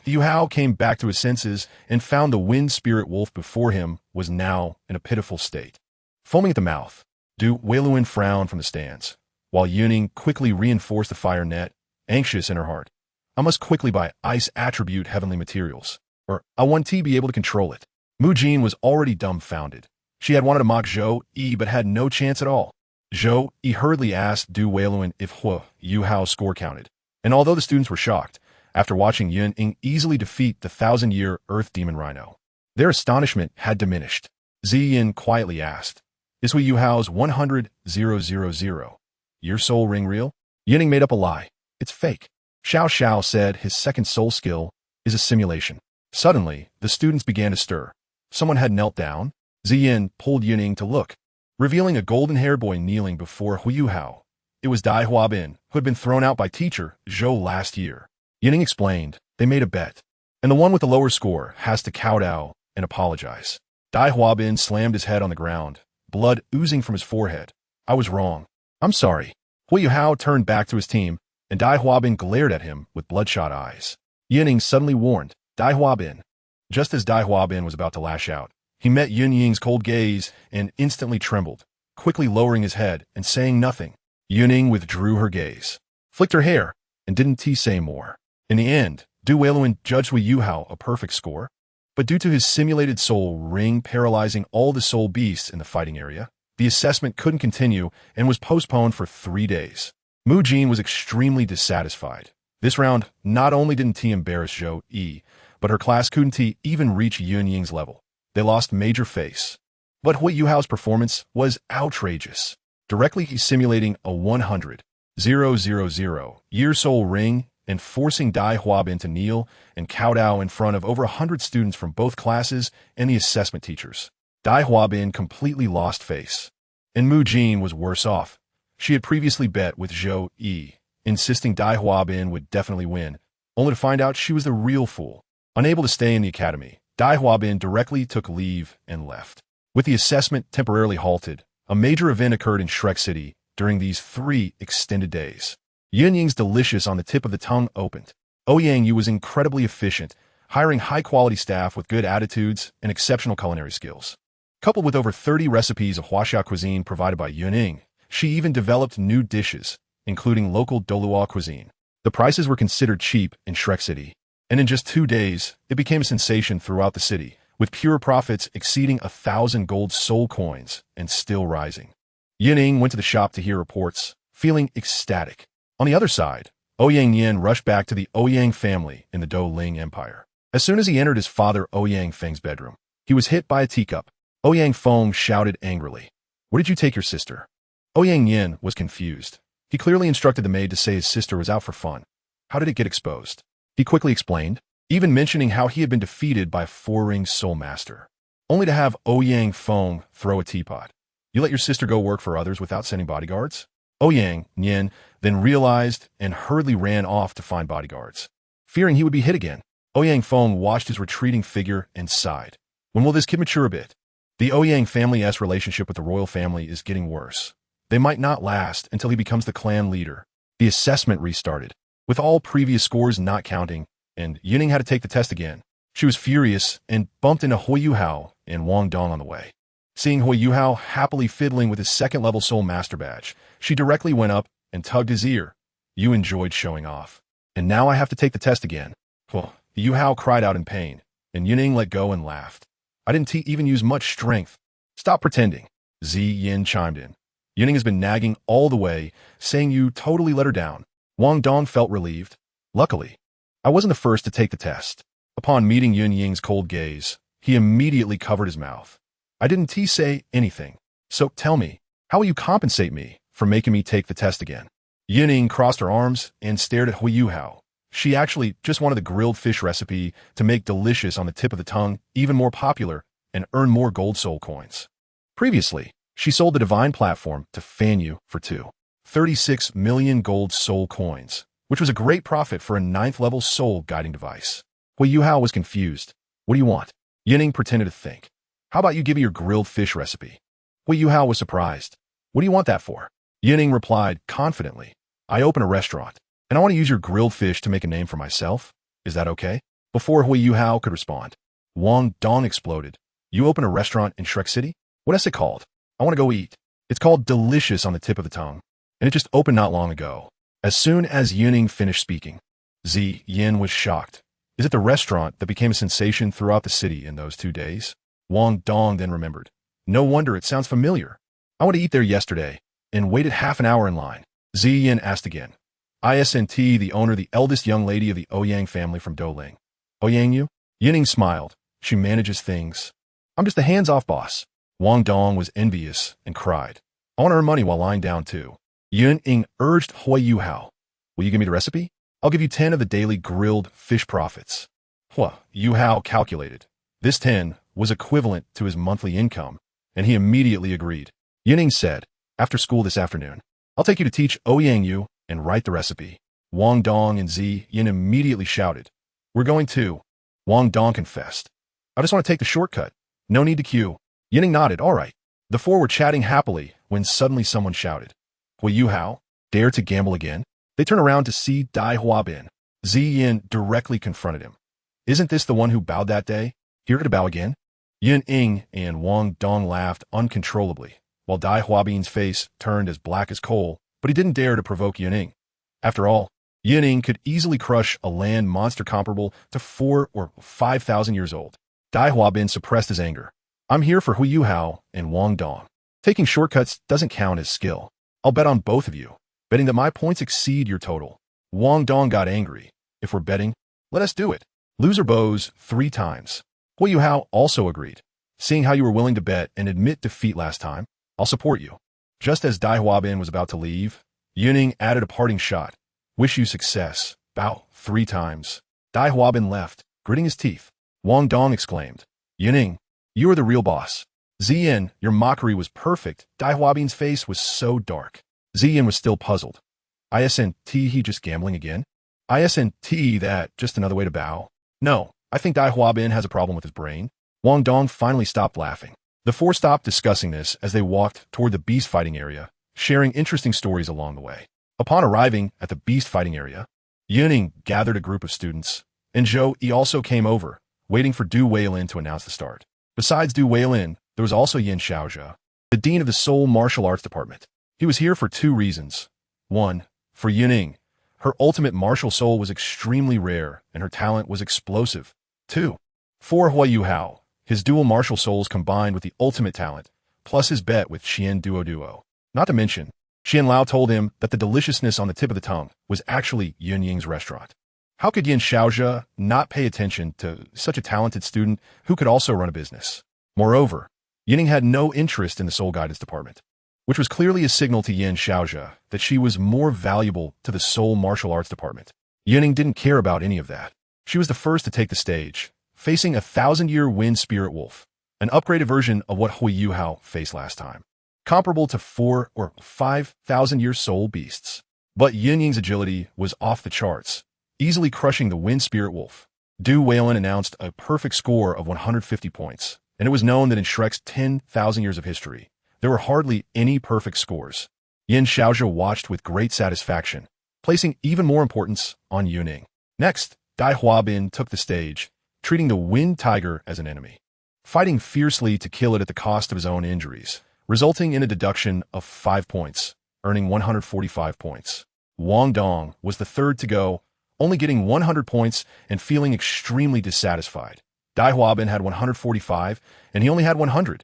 Yuhao came back to his senses and found the wind spirit wolf before him was now in a pitiful state. Foaming at the mouth, Douluo frowned from the stands, while Yun Ying quickly reinforced the fire net, anxious in her heart. "I must quickly buy ice attribute heavenly materials, or I want to be able to control it." Mu Jin was already dumbfounded. She had wanted to mock Zhou Yi but had no chance at all. Zhou Yi hurriedly asked Douluo if Hui Yuhao's score counted, and although the students were shocked, after watching Yun Ying easily defeat the 1,000-year Earth Demon Rhino, their astonishment had diminished. Ziyin quietly asked, "Is Hui Yuhao's 100,000 year soul ring real?" Yun Ying made up a lie. "It's fake." Xiao Xiao said his second soul skill is a simulation. Suddenly, the students began to stir. Someone had knelt down. Ziyin pulled Yun Ying to look, revealing a golden-haired boy kneeling before Hui Yuhao. It was Dai Huabin, who had been thrown out by teacher Zhou last year. Yun Ying explained, "They made a bet, and the one with the lower score has to kowtow and apologize." Dai Huabin slammed his head on the ground, blood oozing from his forehead. "I was wrong. I'm sorry." Hui Yuhao turned back to his team, and Dai Huabin glared at him with bloodshot eyes. Yun Ying suddenly warned, "Dai Huabin." Just as Dai Huabin was about to lash out, he met Yun Ying's cold gaze and instantly trembled, quickly lowering his head and saying nothing. Yun Ying withdrew her gaze, flicked her hair, and didn't say more. In the end, Douluo judged Hui Yuhao a perfect score, but due to his simulated soul ring paralyzing all the soul beasts in the fighting area, the assessment couldn't continue and was postponed for 3 days. Mu Jin was extremely dissatisfied. This round, not only didn't he embarrass Zhou Yi, but her class couldn't even reach Yun Ying's level. They lost major face. But Hui Yuhao's performance was outrageous, directly simulating a 100,000 year soul ring and forcing Dai Huabin to kneel and kowtow in front of over 100 students from both classes and the assessment teachers. Dai Huabin completely lost face. And Mu Jin was worse off. She had previously bet with Zhou Yi, insisting Dai Huabin would definitely win, only to find out she was the real fool. Unable to stay in the academy, Dai Huabin directly took leave and left. With the assessment temporarily halted, a major event occurred in Shrek City during these 3 extended days. Yun Ying's delicious on the tip of the tongue opened. Ouyang Yu was incredibly efficient, hiring high-quality staff with good attitudes and exceptional culinary skills. Coupled with over 30 recipes of Huaxia cuisine provided by Yun Ying, she even developed new dishes, including local Douluo cuisine. The prices were considered cheap in Shrek City, and in just 2 days, it became a sensation throughout the city, with pure profits exceeding 1,000 gold soul coins and still rising. Yun Ying went to the shop to hear reports, feeling ecstatic. On the other side, Ouyang Yin rushed back to the Ouyang family in the Douling Empire. As soon as he entered his father Ouyang Feng's bedroom, he was hit by a teacup. Ouyang Feng shouted angrily, "Where did you take your sister?" Ouyang Yin was confused. He clearly instructed the maid to say his sister was out for fun. How did it get exposed? He quickly explained, even mentioning how he had been defeated by a 4-ring soul master, only to have Ouyang Feng throw a teapot. "You let your sister go work for others without sending bodyguards?" Ouyang Yin then realized and hurriedly ran off to find bodyguards. Fearing he would be hit again, Ouyang Feng watched his retreating figure and sighed. When will this kid mature a bit? The Ouyang family's relationship with the royal family is getting worse. They might not last until he becomes the clan leader. The assessment restarted, with all previous scores not counting, and Yun Ying had to take the test again. She was furious and bumped into Hui Yuhao and Wang Dong on the way. Seeing Hui Yuhao happily fiddling with his second-level soul master badge, she directly went up and tugged his ear. "You enjoyed showing off. And now I have to take the test again." Yuhao cried out in pain, and Yun Ying let go and laughed. I didn't even use much strength. Stop pretending, Yin chimed in. Yun Ying has been nagging all the way, saying you totally let her down. Wang Dong felt relieved. Luckily, I wasn't the first to take the test. Upon meeting Yun Ying's cold gaze, he immediately covered his mouth. I didn't say anything. So tell me, how will you compensate me for making me take the test again? Yun Ying crossed her arms and stared at Huiyuhao. She actually just wanted the grilled fish recipe to make delicious on the tip of the tongue even more popular and earn more gold soul coins. Previously, she sold the divine platform to Fanyu for 36 million gold soul coins, which was a great profit for a 9th level soul guiding device. Huiyuhao was confused. What do you want? Yun Ying pretended to think. How about you give me your grilled fish recipe? Huiyuhao was surprised. What do you want that for? Yun Ying replied confidently. I open a restaurant, and I want to use your grilled fish to make a name for myself. Is that okay? Before Huiyuhao could respond, Wang Dong exploded. You open a restaurant in Shrek City? What is it called? I want to go eat. It's called Delicious on the tip of the tongue, and it just opened not long ago. As soon as Yun Ying finished speaking, Yin was shocked. Is it the restaurant that became a sensation throughout the city in those 2 days? Wang Dong then remembered. No wonder it sounds familiar. I went to eat there yesterday and waited half an hour in line. Yin asked again. Isn't the owner the eldest young lady of the Ouyang family from Douling? Ouyang you? Yun Ying smiled. She manages things. I'm just the hands-off boss. Wang Dong was envious and cried. I want to earn money while lying down too. Yun Ying urged Huiyuhao. Will you give me the recipe? I'll give you 10 of the daily grilled fish profits. Yuhao calculated. This 10 was equivalent to his monthly income, and he immediately agreed. Yun Ying said, after school this afternoon, I'll take you to teach Ouyang you and write the recipe. Wang Dong and Yin immediately shouted, We're going too. Wang Dong confessed. I just want to take the shortcut. No need to queue. Yun Ying nodded, all right. The four were chatting happily when suddenly someone shouted, Huiyuhao, dare to gamble again? They turned around to see Dai Huabin. Yin directly confronted him. Isn't this the one who bowed that day? Here to bow again? Yun Ying and Wang Dong laughed uncontrollably, while Dai Huabin's face turned as black as coal, but he didn't dare to provoke Yun Ying. After all, Yun Ying could easily crush a land monster comparable to 4,000 or 5,000 years old. Dai Huabin suppressed his anger. I'm here for Huiyuhao and Wang Dong. Taking shortcuts doesn't count as skill. I'll bet on both of you, betting that my points exceed your total. Wang Dong got angry. If we're betting, let us do it. Loser bows 3 times. Huiyuhao also agreed. Seeing how you were willing to bet and admit defeat last time, I'll support you. Just as Dai Huabin was about to leave, Yun Ying added a parting shot. Wish you success. Bow 3 times. Dai Huabin left, gritting his teeth. Wang Dong exclaimed, Yun Ying, you are the real boss. Yin, your mockery was perfect. Dai Huabin's face was so dark. Yin was still puzzled. Isn't he just gambling again? Isn't that just another way to bow? No, I think Dai Huabin has a problem with his brain. Wang Dong finally stopped laughing. The four stopped discussing this as they walked toward the beast fighting area, sharing interesting stories along the way. Upon arriving at the beast fighting area, Yun Ying gathered a group of students, and Zhou Yi also came over, waiting for Du Weilin to announce the start. Besides Du Weilin, there was also Yin Xiaozhe, the dean of the Seoul Martial Arts Department. He was here for 2 reasons. 1. For Yun Ying, her ultimate martial soul was extremely rare, and her talent was explosive. 2. For Huiyuhao, his dual martial souls combined with the ultimate talent, plus his bet with Duoluo. Not to mention, Xian Lao told him that the deliciousness on the tip of the tongue was actually Yun Ying's restaurant. How could Yin Xiaozhe not pay attention to such a talented student who could also run a business? Moreover, Yun Ying had no interest in the Soul Guidance Department, which was clearly a signal to Yin Xiaozhe that she was more valuable to the Seoul Martial Arts Department. Yun Ying didn't care about any of that. She was the first to take the stage, facing a 1,000-year wind spirit wolf, an upgraded version of what Huiyuhao faced last time, comparable to 4,000 or 5,000-year soul beasts. But Yun Ying's agility was off the charts, easily crushing the wind spirit wolf. Du Weilin announced a perfect score of 150 points, and it was known that in Shrek's 10,000 years of history, there were hardly any perfect scores. Yin Xiaozhe watched with great satisfaction, placing even more importance on Yun Ying. Next, Dai Huabin took the stage, treating the Wind Tiger as an enemy, fighting fiercely to kill it at the cost of his own injuries, resulting in a deduction of 5 points, earning 145 points. Wang Dong was the third to go, only getting 100 points and feeling extremely dissatisfied. Dai Huabin had 145, and he only had 100.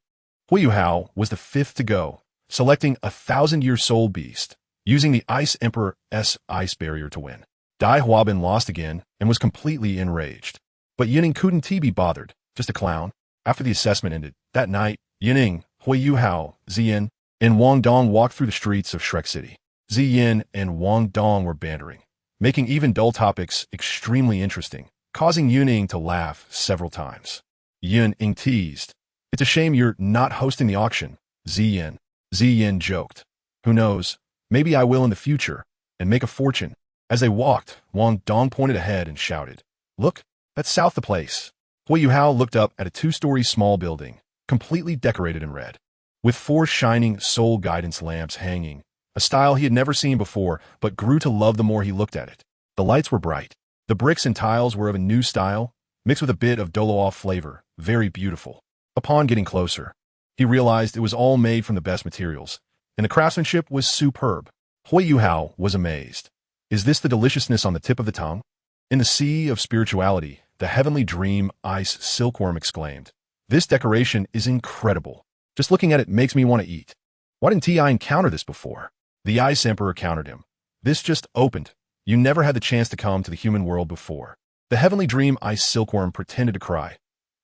Hui Hao was the fifth to go, selecting a 1,000-year soul beast, using the Ice Emperor's ice barrier to win. Dai Huabin lost again and was completely enraged. But Yun couldn't be bothered, just a clown. After the assessment ended, that night, Yun, Hui Hao, Ziyin, and Wang Dong walked through the streets of Shrek City. Ziyin and Wang Dong were bantering, making even dull topics extremely interesting, causing Yun to laugh several times. Yun teased, "It's a shame you're not hosting the auction, Ziyin." Ziyin joked, "Who knows, maybe I will in the future, and make a fortune." As they walked, Wang Dong pointed ahead and shouted, "Look, that's south the place." Hui Hao looked up at a 2-story small building, completely decorated in red, with 4 shining soul guidance lamps hanging, a style he had never seen before but grew to love the more he looked at it. The lights were bright. The bricks and tiles were of a new style, mixed with a bit of Douluo flavor, very beautiful. Upon getting closer, he realized it was all made from the best materials, and the craftsmanship was superb. Hui Hao was amazed. Is this the deliciousness on the tip of the tongue? In the sea of spirituality, the heavenly dream ice silkworm exclaimed, "This decoration is incredible. Just looking at it makes me want to eat. Why didn't I encounter this before?" The Ice Emperor countered him. "This just opened. You never had the chance to come to the human world before." The heavenly dream ice silkworm pretended to cry.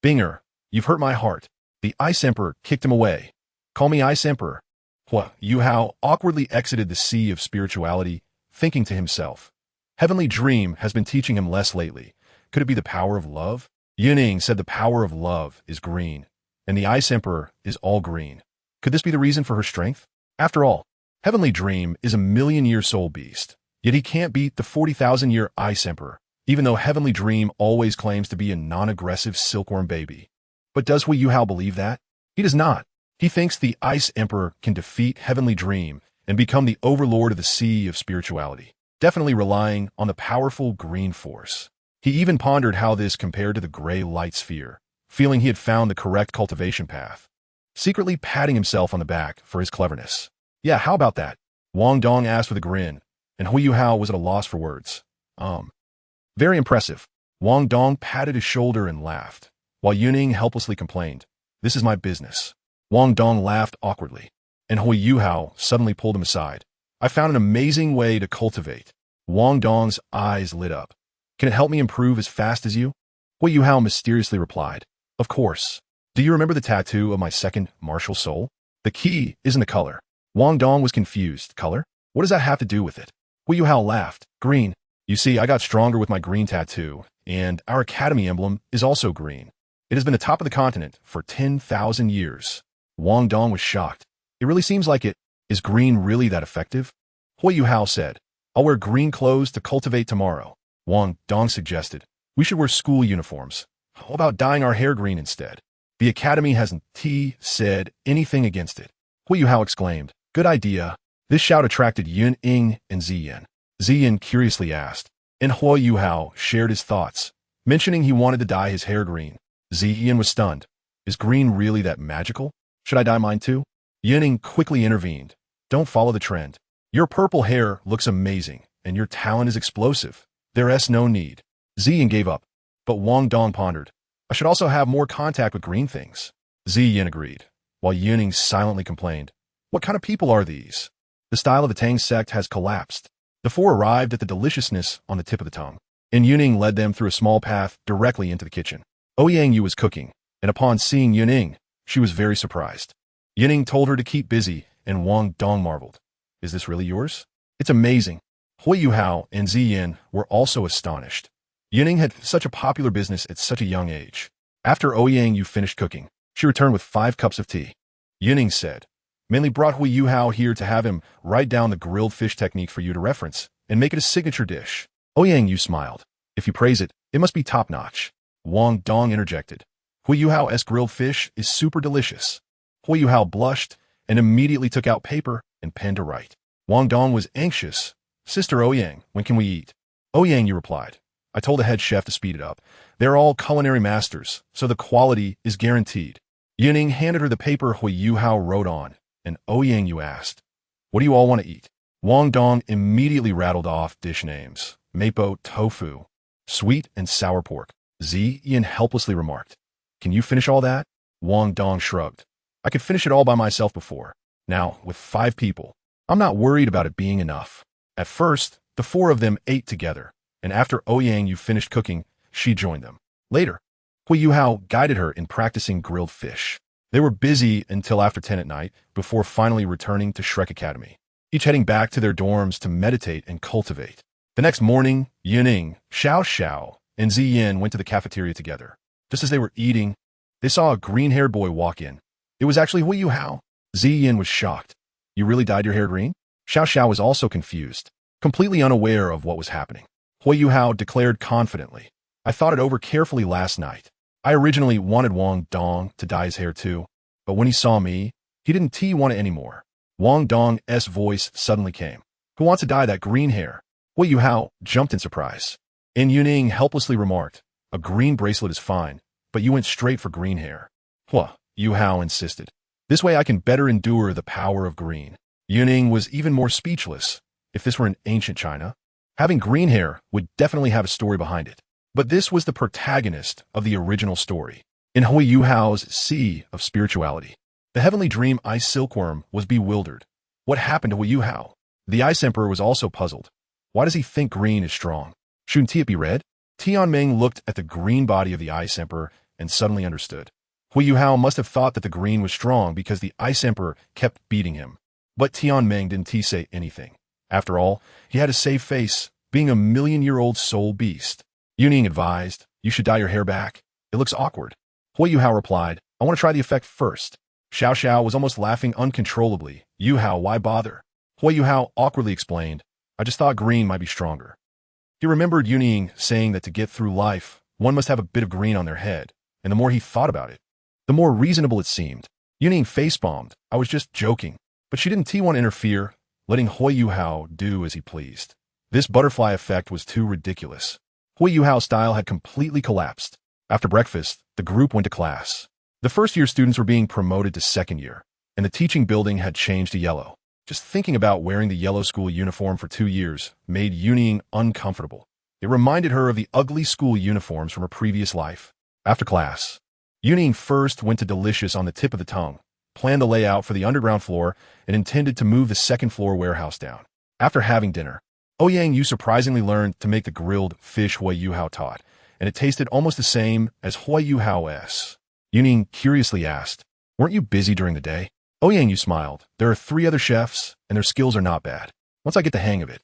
"Binger, you've hurt my heart." The Ice Emperor kicked him away. "Call me Ice Emperor." Hui Hao awkwardly exited the sea of spirituality, thinking to himself, "Heavenly Dream has been teaching him less lately. Could it be the power of love?" Yun said the power of love is green, and the Ice Emperor is all green. Could this be the reason for her strength? After all, Heavenly Dream is a 1,000,000-year soul beast, yet he can't beat the 40,000-year Ice Emperor, even though Heavenly Dream always claims to be a non-aggressive silkworm baby. But does Hui Hao believe that? He does not. He thinks the Ice Emperor can defeat Heavenly Dream and become the overlord of the sea of spirituality, definitely relying on the powerful green force. He even pondered how this compared to the gray light sphere, feeling he had found the correct cultivation path, secretly patting himself on the back for his cleverness. "Yeah, how about that?" Wang Dong asked with a grin, and Hui Hao was at a loss for words. Very impressive." Wang Dong patted his shoulder and laughed, while Yun helplessly complained, "This is my business." Wang Dong laughed awkwardly, and Hui Hao suddenly pulled him aside. "I found an amazing way to cultivate." Wang Dong's eyes lit up. "Can it help me improve as fast as you?" Hui Hao mysteriously replied, "Of course. Do you remember the tattoo of my second martial soul? The key isn't the color." Wang Dong was confused. "Color? What does that have to do with it?" Hui Hao laughed. "Green. You see, I got stronger with my green tattoo, and our academy emblem is also green. It has been the top of the continent for 10,000 years. Wang Dong was shocked. "It really seems like it. Is green really that effective?" Hui Hao said, "I'll wear green clothes to cultivate tomorrow." Wang Dong suggested, "We should wear school uniforms. How about dyeing our hair green instead?" The academy hasn't said anything against it. Hui Hao exclaimed, "Good idea." This shout attracted Yun and Ziyin. Ziyin curiously asked, and Hui Hao shared his thoughts, mentioning he wanted to dye his hair green. Ziyin was stunned. "Is green really that magical? Should I dye mine too?" Yun quickly intervened. "Don't follow the trend. Your purple hair looks amazing, and your talent is explosive. There's no need." Ziyin gave up, but Wang Dong pondered, "I should also have more contact with green things." Ziyin agreed, while Yun silently complained, "What kind of people are these?" The style of the Tang sect has collapsed. The 4 arrived at the deliciousness on the tip of the tongue, and Yun led them through a small path directly into the kitchen. Ouyang was cooking, and upon seeing Yun, she was very surprised. Yun told her to keep busy, and Wang Dong marveled. "Is this really yours?" "It's amazing." Hui Hao and Ziyin were also astonished. Yun had such a popular business at such a young age. After Ouyang finished cooking, she returned with 5 cups of tea. Yun said, "Mainly brought Hui Hao here to have him write down the grilled fish technique for you to reference and make it a signature dish." Ouyang smiled. "If you praise it, it must be top-notch." Wang Dong interjected, "Hui Hao's grilled fish is super delicious." Hui Hao blushed and immediately took out paper and pen to write. Wang Dong was anxious. "Sister Ouyang, when can we eat?" Ouyang replied, "I told the head chef to speed it up. They're all culinary masters, so the quality is guaranteed." Yun handed her the paper Hui Hao wrote on, and Ouyang asked, "What do you all want to eat?" Wang Dong immediately rattled off dish names: mapo tofu, sweet and sour pork, Yin helplessly remarked. Can you finish all that? Wang Dong shrugged. I could finish it all by myself before. Now, with 5 people, I'm not worried about it being enough. At first, the 4 of them ate together, and after Ouyang finished cooking, she joined them. Later, Hui Yuhao guided her in practicing grilled fish. They were busy until after 10 at night, before finally returning to Shrek Academy, each heading back to their dorms to meditate and cultivate. The next morning, Yun Ying, Xiao, and Ziyin went to the cafeteria together. Just as they were eating, they saw a green-haired boy walk in. It was actually Hui Yuhao. Ziyin was shocked. You really dyed your hair green? Xiao was also confused, completely unaware of what was happening. Hui Yuhao declared confidently. I thought it over carefully last night. I originally wanted Wang Dong to dye his hair too, but when he saw me, he didn't want it anymore. Wang Dong's voice suddenly came. Who wants to dye that green hair? Hui Yuhao jumped in surprise. And Yun Ying helplessly remarked, a green bracelet is fine, but you went straight for green hair. Yuhao insisted. This way I can better endure the power of green. Yun Ying was even more speechless. If this were in ancient China, having green hair would definitely have a story behind it. But this was the protagonist of the original story. In Hui Yuhao's Sea of Spirituality, the heavenly dream ice silkworm was bewildered. What happened to Hui Yuhao? The Ice Emperor was also puzzled. Why does he think green is strong? Shouldn't it be red? Tianming looked at the green body of the Ice Emperor and suddenly understood. Hui Yuhao must have thought that the green was strong because the Ice Emperor kept beating him. But Tianming didn't say anything. After all, he had a safe face, being a million-year-old soul beast. Yun Ying advised, you should dye your hair back. It looks awkward. Hui Yuhao replied, I want to try the effect first. Xiao was almost laughing uncontrollably. Yuhao, why bother? Hui Yuhao awkwardly explained, I just thought green might be stronger. He remembered Yun Ying saying that to get through life, one must have a bit of green on their head, and the more he thought about it, the more reasonable it seemed. Yun Ying face-bombed, I was just joking, but she didn't want to interfere, letting Hui Yuhao do as he pleased. This butterfly effect was too ridiculous. Hui Yuhao's style had completely collapsed. After breakfast, the group went to class. The first-year students were being promoted to second year, and the teaching building had changed to yellow. Just thinking about wearing the yellow school uniform for 2 years made Yun Ying uncomfortable. It reminded her of the ugly school uniforms from her previous life. After class, Yun Ying first went to Delicious on the tip of the tongue, planned the layout for the underground floor, and intended to move the second-floor warehouse down. After having dinner, Ouyang surprisingly learned to make the grilled fish Hui Yuhao taught, and it tasted almost the same as Hui Yuhao's. Yun Ying curiously asked, weren't you busy during the day? Ouyang smiled. There are 3 other chefs, and their skills are not bad. Once I get the hang of it,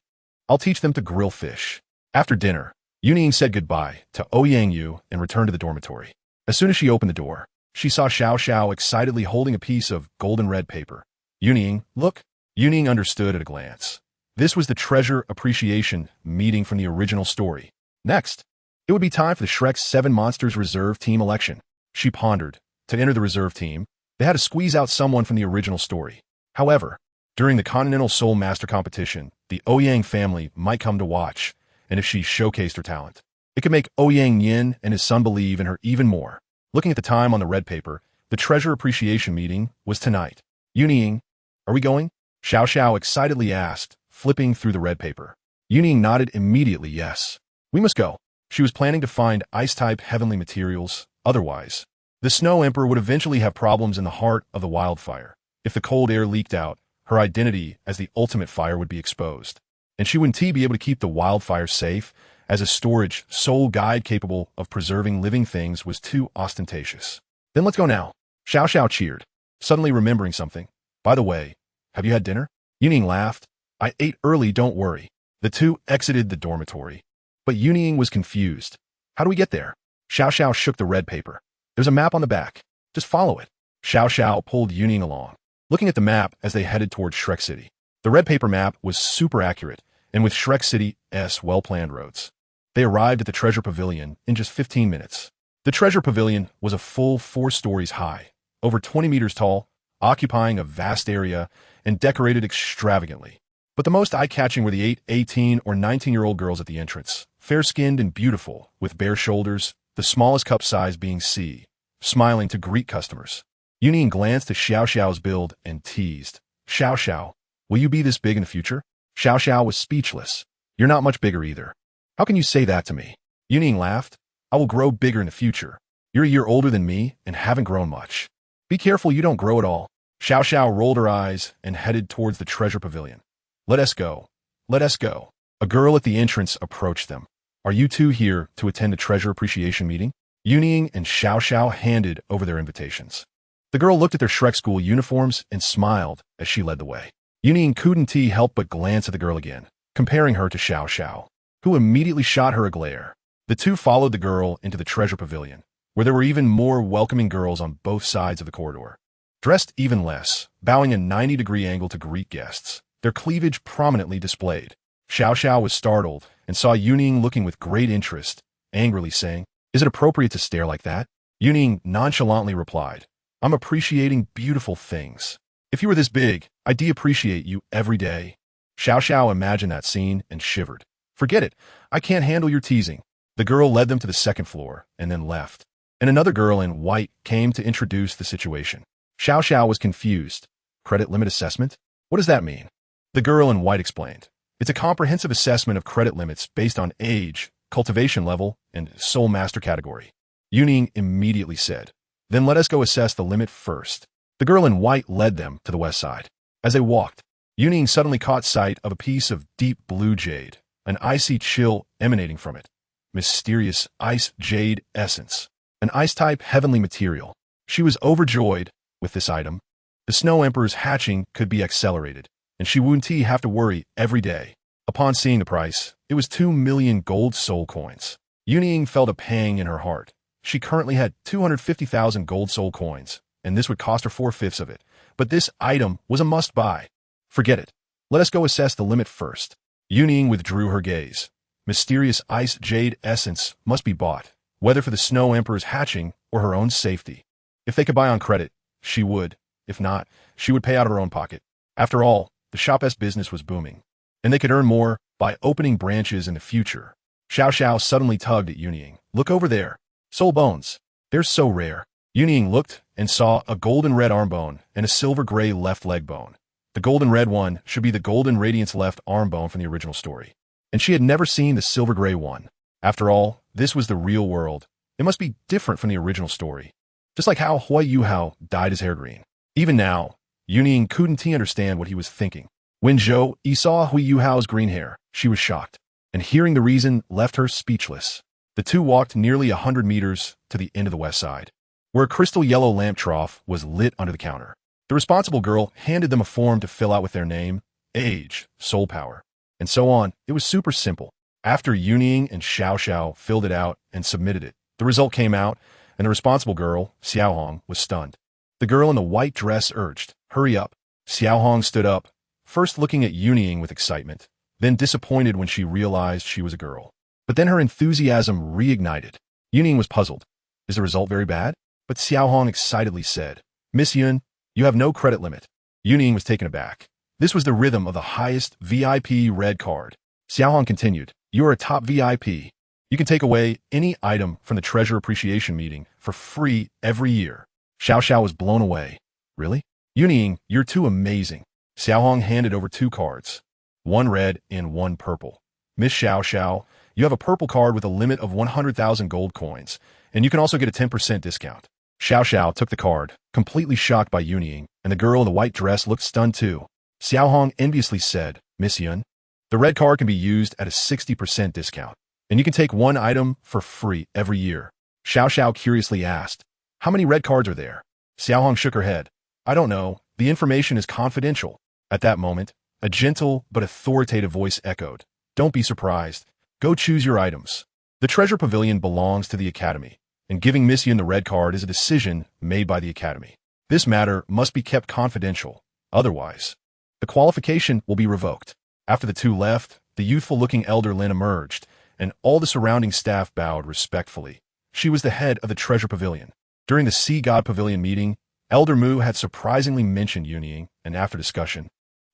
I'll teach them to grill fish. After dinner, Yun Ying said goodbye to Ouyang and returned to the dormitory. As soon as she opened the door, she saw Xiao excitedly holding a piece of golden red paper. Yun Ying, look. Yun Ying understood at a glance. This was the treasure appreciation meeting from the original story. Next, it would be time for the Shrek's 7 Monsters Reserve Team election. She pondered. To enter the reserve team, they had to squeeze out someone from the original story. However, during the Continental Soul Master competition, the Ouyang family might come to watch, and if she showcased her talent, it could make Ouyang Yin and his son believe in her even more. Looking at the time on the red paper, the treasure appreciation meeting was tonight. Yun Ying, are we going? Xiao excitedly asked, flipping through the red paper. Yun Ying nodded immediately yes. We must go. She was planning to find ice-type heavenly materials. Otherwise, the Snow Emperor would eventually have problems in the heart of the wildfire. If the cold air leaked out, her identity as the ultimate fire would be exposed. And she wouldn't be able to keep the wildfire safe, as a storage soul guide capable of preserving living things was too ostentatious. Then let's go now. Xiao cheered, suddenly remembering something. By the way, have you had dinner? Yun Ying laughed. I ate early, don't worry. The two exited the dormitory. But Yun Ying was confused. How do we get there? Xiao shook the red paper. There's a map on the back. Just follow it. Xiao pulled Yun Ying along, looking at the map as they headed towards Shrek City. The red paper map was super accurate, and with Shrek City's well-planned roads, they arrived at the treasure pavilion in just 15 minutes. The treasure pavilion was a full 4 stories high, over 20 meters tall, occupying a vast area and decorated extravagantly. But the most eye-catching were the 8, 18, or 19-year-old girls at the entrance, fair-skinned and beautiful, with bare shoulders, the smallest cup size being C, smiling to greet customers. Yun Ying glanced at Xiao's build and teased. Xiao, will you be this big in the future? Xiao was speechless. You're not much bigger either. How can you say that to me? Yun Ying laughed. I will grow bigger in the future. You're a year older than me and haven't grown much. Be careful you don't grow at all. Xiao Xiao rolled her eyes and headed towards the treasure pavilion. Let us go. Let us go. A girl at the entrance approached them. Are you two here to attend a treasure appreciation meeting? Yun Ying and Xiao Xiao handed over their invitations. The girl looked at their Shrek school uniforms and smiled as she led the way. Yun Ying couldn't help but glance at the girl again, comparing her to Xiao Xiao, who immediately shot her a glare. The two followed the girl into the treasure pavilion, where there were even more welcoming girls on both sides of the corridor. Dressed even less, bowing a 90-degree angle to greet guests, their cleavage prominently displayed. Xiao Xiao was startled and saw Yun Ying looking with great interest, angrily saying, "Is it appropriate to stare like that?" Yun Ying nonchalantly replied, "I'm appreciating beautiful things. If you were this big, I'd appreciate you every day." Xiao Xiao imagined that scene and shivered. "Forget it. I can't handle your teasing." The girl led them to the second floor and then left. And another girl in white came to introduce the situation. Xiao Xiao was confused. Credit limit assessment? What does that mean? The girl in white explained. It's a comprehensive assessment of credit limits based on age, cultivation level, and soul master category. Yun Ying immediately said, "Then let us go assess the limit first." The girl in white led them to the west side. As they walked, Yun Ying suddenly caught sight of a piece of deep blue jade, an icy chill emanating from it. Mysterious ice jade essence. An ice-type heavenly material. She was overjoyed with this item. The Snow Emperor's hatching could be accelerated, and she wouldn't have to worry every day. Upon seeing the price, it was 2 million gold soul coins. Yun Ying felt a pang in her heart. She currently had 250,000 gold soul coins, and this would cost her 4/5 of it. But this item was a must-buy. Forget it. Let us go assess the limit first. Yun Ying withdrew her gaze. Mysterious ice jade essence must be bought, whether for the Snow Emperor's hatching or her own safety. If they could buy on credit, she would. If not, she would pay out of her own pocket. After all, the shop's business was booming, and they could earn more by opening branches in the future. Xiao Xiao suddenly tugged at Yun Ying. "Look over there. Soul bones. They're so rare." Yun Ying looked and saw a golden red arm bone and a silver gray left leg bone. The golden red one should be the golden radiance left arm bone from the original story, and she had never seen the silver gray one. After all, this was the real world. It must be different from the original story. Just like how Hui Yuhao dyed his hair green. Even now, Yun Ying couldn't understand what he was thinking. When Zhou Yi saw Hui Yuhao's green hair, she was shocked, and hearing the reason left her speechless. The two walked nearly 100 meters to the end of the west side, where a crystal yellow lamp trough was lit under the counter. The responsible girl handed them a form to fill out with their name, age, soul power, and so on. It was super simple. After Yun Ying and Xiao Xiao filled it out and submitted it, the result came out, and the responsible girl, Xiao Hong, was stunned. The girl in the white dress urged, "Hurry up." Xiao Hong stood up, first looking at Yun Ying with excitement, then disappointed when she realized she was a girl. But then her enthusiasm reignited. Yun Ying was puzzled. Is the result very bad? But Xiao Hong excitedly said, "Miss Yun, you have no credit limit." Yun Ying was taken aback. This was the rhythm of the highest VIP red card. Xiao Hong continued, "You are a top VIP. You can take away any item from the treasure appreciation meeting for free every year." Xiao Xiao was blown away. "Really? Yun Ying, you're too amazing." Xiao Hong handed over 2 cards, one red and one purple. "Miss Xiao Xiao, you have a purple card with a limit of 100,000 gold coins, and you can also get a 10% discount." Xiao Xiao took the card, completely shocked by Yun Ying, and the girl in the white dress looked stunned too. Xiao Hong enviously said, "Miss Yun, the red card can be used at a 60% discount, and you can take one item for free every year." Xiao Xiao curiously asked, "How many red cards are there?" Xiao Hong shook her head. "I don't know. The information is confidential." At that moment, a gentle but authoritative voice echoed, "Don't be surprised. Go choose your items." The treasure pavilion belongs to the Academy, and giving Miss Yun the red card is a decision made by the Academy. This matter must be kept confidential. Otherwise, the qualification will be revoked. After the two left, the youthful-looking elder Lin emerged, and all the surrounding staff bowed respectfully. She was the head of the treasure pavilion. During the Sea God Pavilion meeting, Elder Mu had surprisingly mentioned Yun Ying, and after discussion,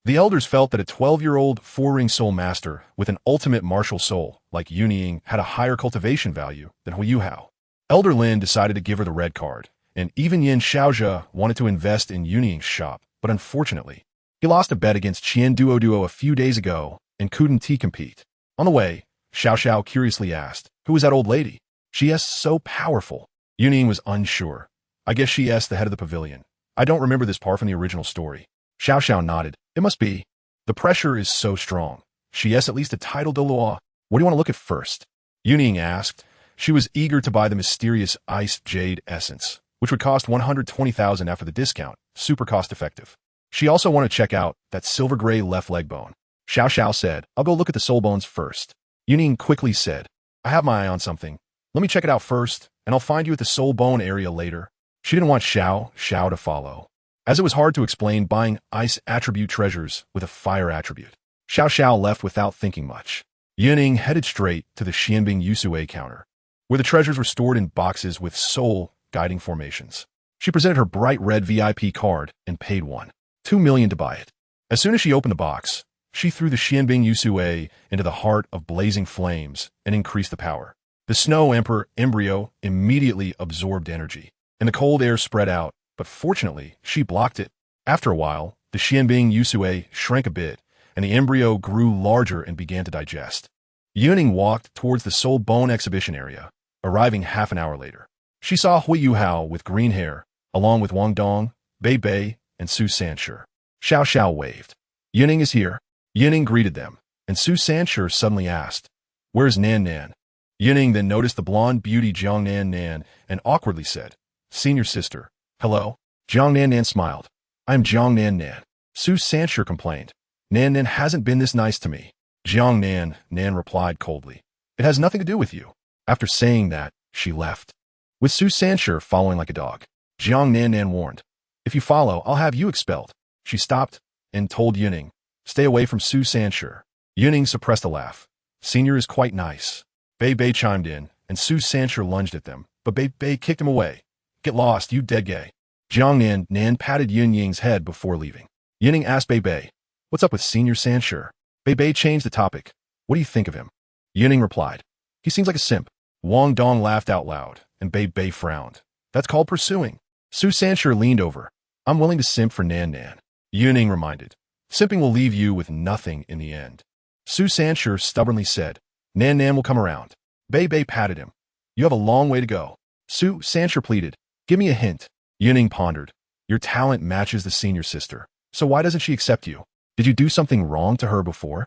the elders felt that a 12-year-old 4-ring soul master with an ultimate martial soul like Yun Ying had a higher cultivation value than Hui Yuhao. Elder Lin decided to give her the red card, and even Yin Xiaozhe wanted to invest in Yun Ying's shop, but unfortunately, he lost a bet against Qian Duo a few days ago and couldn't compete. On the way, Xiao Xiao curiously asked, "Who was that old lady?" She is so powerful. Yun Ying was unsure. I guess she is the head of the pavilion. I don't remember this part from the original story. Xiao Xiao nodded. It must be. The pressure is so strong. She is at least a title Douluo. What do you want to look at first? Yun Ying asked. She was eager to buy the mysterious iced jade essence, which would cost 120,000 after the discount, super cost-effective. She also wanted to check out that silver gray left leg bone. Xiao Xiao said, I'll go look at the soul bones first. Yun Ying quickly said, I have my eye on something. Let me check it out first, and I'll find you at the soul bone area later. She didn't want Xiao Xiao to follow, as it was hard to explain buying ice attribute treasures with a fire attribute. Xiao Xiao left without thinking much. Yun Ying headed straight to the Xianbing counter, where the treasures were stored in boxes with soul guiding formations. She presented her bright red VIP card and paid 2 million to buy it. As soon as she opened the box, she threw the Xianbing into the heart of blazing flames and increased the power. The Snow Emperor embryo immediately absorbed energy, and the cold air spread out, but fortunately, she blocked it. After a while, the Xianbing shrank a bit, and the embryo grew larger and began to digest. Yun Ying walked towards the soul bone exhibition area, arriving half an hour later. She saw Hui Yuhao with green hair, along with Wang Dong, Bei Bei, and Su Sanshi. Xiao Xiao waved. Yun Ying is here. Yun Ying greeted them, and Su Sanshi suddenly asked, Where's Nan Nan? Yun Ying then noticed the blonde beauty Jiang Nan Nan and awkwardly said, Senior sister, hello? Jiang Nan Nan smiled. I'm Jiang Nan Nan. Su Sanshi complained. Nan Nan hasn't been this nice to me. Jiang Nan replied coldly. It has nothing to do with you. After saying that, she left, with Su Sanshi following like a dog. Jiang Nan warned, If you follow, I'll have you expelled. She stopped and told Yun Ying, Stay away from Su Sanshi. Yun Ying suppressed a laugh. Senior is quite nice. Bei Bei chimed in, and Su Sanshi lunged at them, but Bei Bei kicked him away. Get lost, you dead gay. Jiang Nan patted Yun Ying's head before leaving. Yun Ying asked Bei Bei, What's up with Senior Sanshi? Bei Bei changed the topic. What do you think of him? Yun Ying replied, He seems like a simp. Wang Dong laughed out loud, and Bei Bei frowned. That's called pursuing. Su Sanshi leaned over. I'm willing to simp for Nan Nan. Yun Ying reminded, Simping will leave you with nothing in the end. Su Sanshi stubbornly said, Nan Nan will come around. Bei Bei patted him. You have a long way to go. Su Sanshi pleaded, Give me a hint. Yun Ying pondered. Your talent matches the senior sister. So why doesn't she accept you? Did you do something wrong to her before?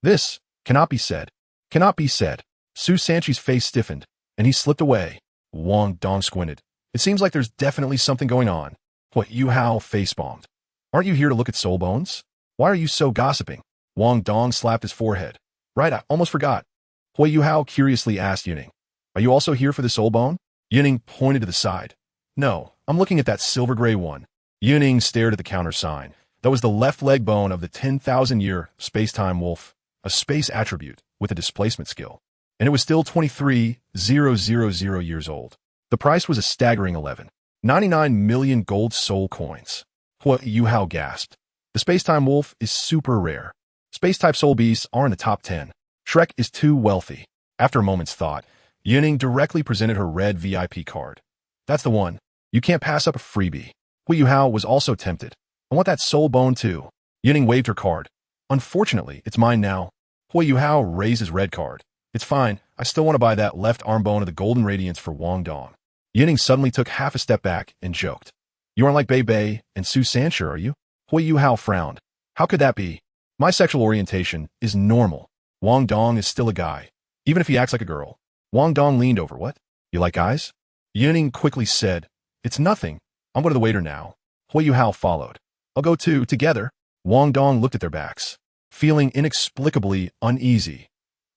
This cannot be said. Cannot be said. Su Sanshi's face stiffened, and he slipped away. Wang Dong squinted. It seems like there's definitely something going on. What, Yuhao face-bombed. Aren't you here to look at soul bones? Why are you so gossiping? Wang Dong slapped his forehead. Right, I almost forgot. Hui Yuhao curiously asked Yun Ying, Are you also here for the soul bone? Yun Ying pointed to the side. No, I'm looking at that silver gray one. Yun Ying stared at the counter sign. That was the left leg bone of the 10,000-year space-time wolf, a space attribute with a displacement skill. And it was still 23,000 years old. The price was a staggering 99 million gold soul coins. Hui Yuhao gasped. The space-time wolf is super rare. Space-type soul beasts are in the top 10. Shrek is too wealthy. After a moment's thought, Yun Ying directly presented her red VIP card. That's the one. You can't pass up a freebie. Hui Yuhao was also tempted. I want that soul bone too. Yun Ying waved her card. Unfortunately, it's mine now. Hui Yuhao raised his red card. It's fine. I still want to buy that left arm bone of the golden radiance for Wang Dong. Yun Ying suddenly took half a step back and joked. You aren't like Bei Bei and Su Sanshi, are you? Hui Yuhao frowned. How could that be? My sexual orientation is normal. Wang Dong is still a guy, even if he acts like a girl. Wang Dong leaned over. What? You like guys? Yun Ying quickly said, It's nothing. I'm going to the waiter now. Hui Yuhao followed. I'll go too, together. Wang Dong looked at their backs, feeling inexplicably uneasy.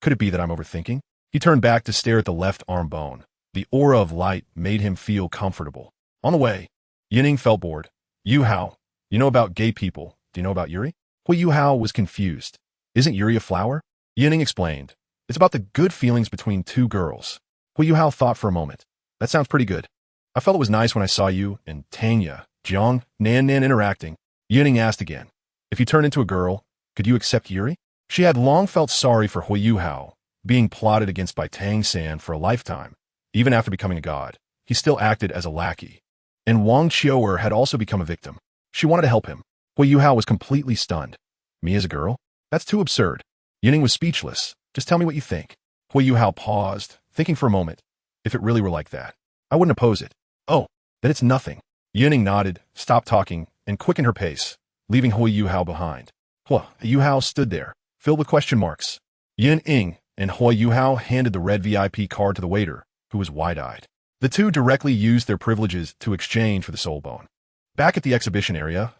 Could it be that I'm overthinking? He turned back to stare at the left arm bone. The aura of light made him feel comfortable. On the way, Yun Ying felt bored. Yuhao, you know about gay people. Do you know about Yuri? Hui Yuhao was confused. Isn't Yuri a flower? Yun Ying explained. It's about the good feelings between two girls. Hui Yuhao thought for a moment. That sounds pretty good. I felt it was nice when I saw you and Tanya, Jiang, Nan interacting. Yun Ying asked again. If you turned into a girl, could you accept Yuri? She had long felt sorry for Hui Yuhao, being plotted against by Tang San for a lifetime. Even after becoming a god, he still acted as a lackey. And Wang Qiuer had also become a victim. She wanted to help him. Hui Yuhao was completely stunned. Me as a girl? That's too absurd. Yun Ying was speechless. Just tell me what you think. Hui Yuhao paused, thinking for a moment. If it really were like that, I wouldn't oppose it. Oh, then it's nothing. Yun Ying nodded, stopped talking, and quickened her pace, leaving Yun behind. Yun stood there, filled with question marks. Yun Ying and Yun handed the red VIP card to the waiter, who was wide-eyed. The two directly used their privileges to exchange for the soul bone. Back at the exhibition area,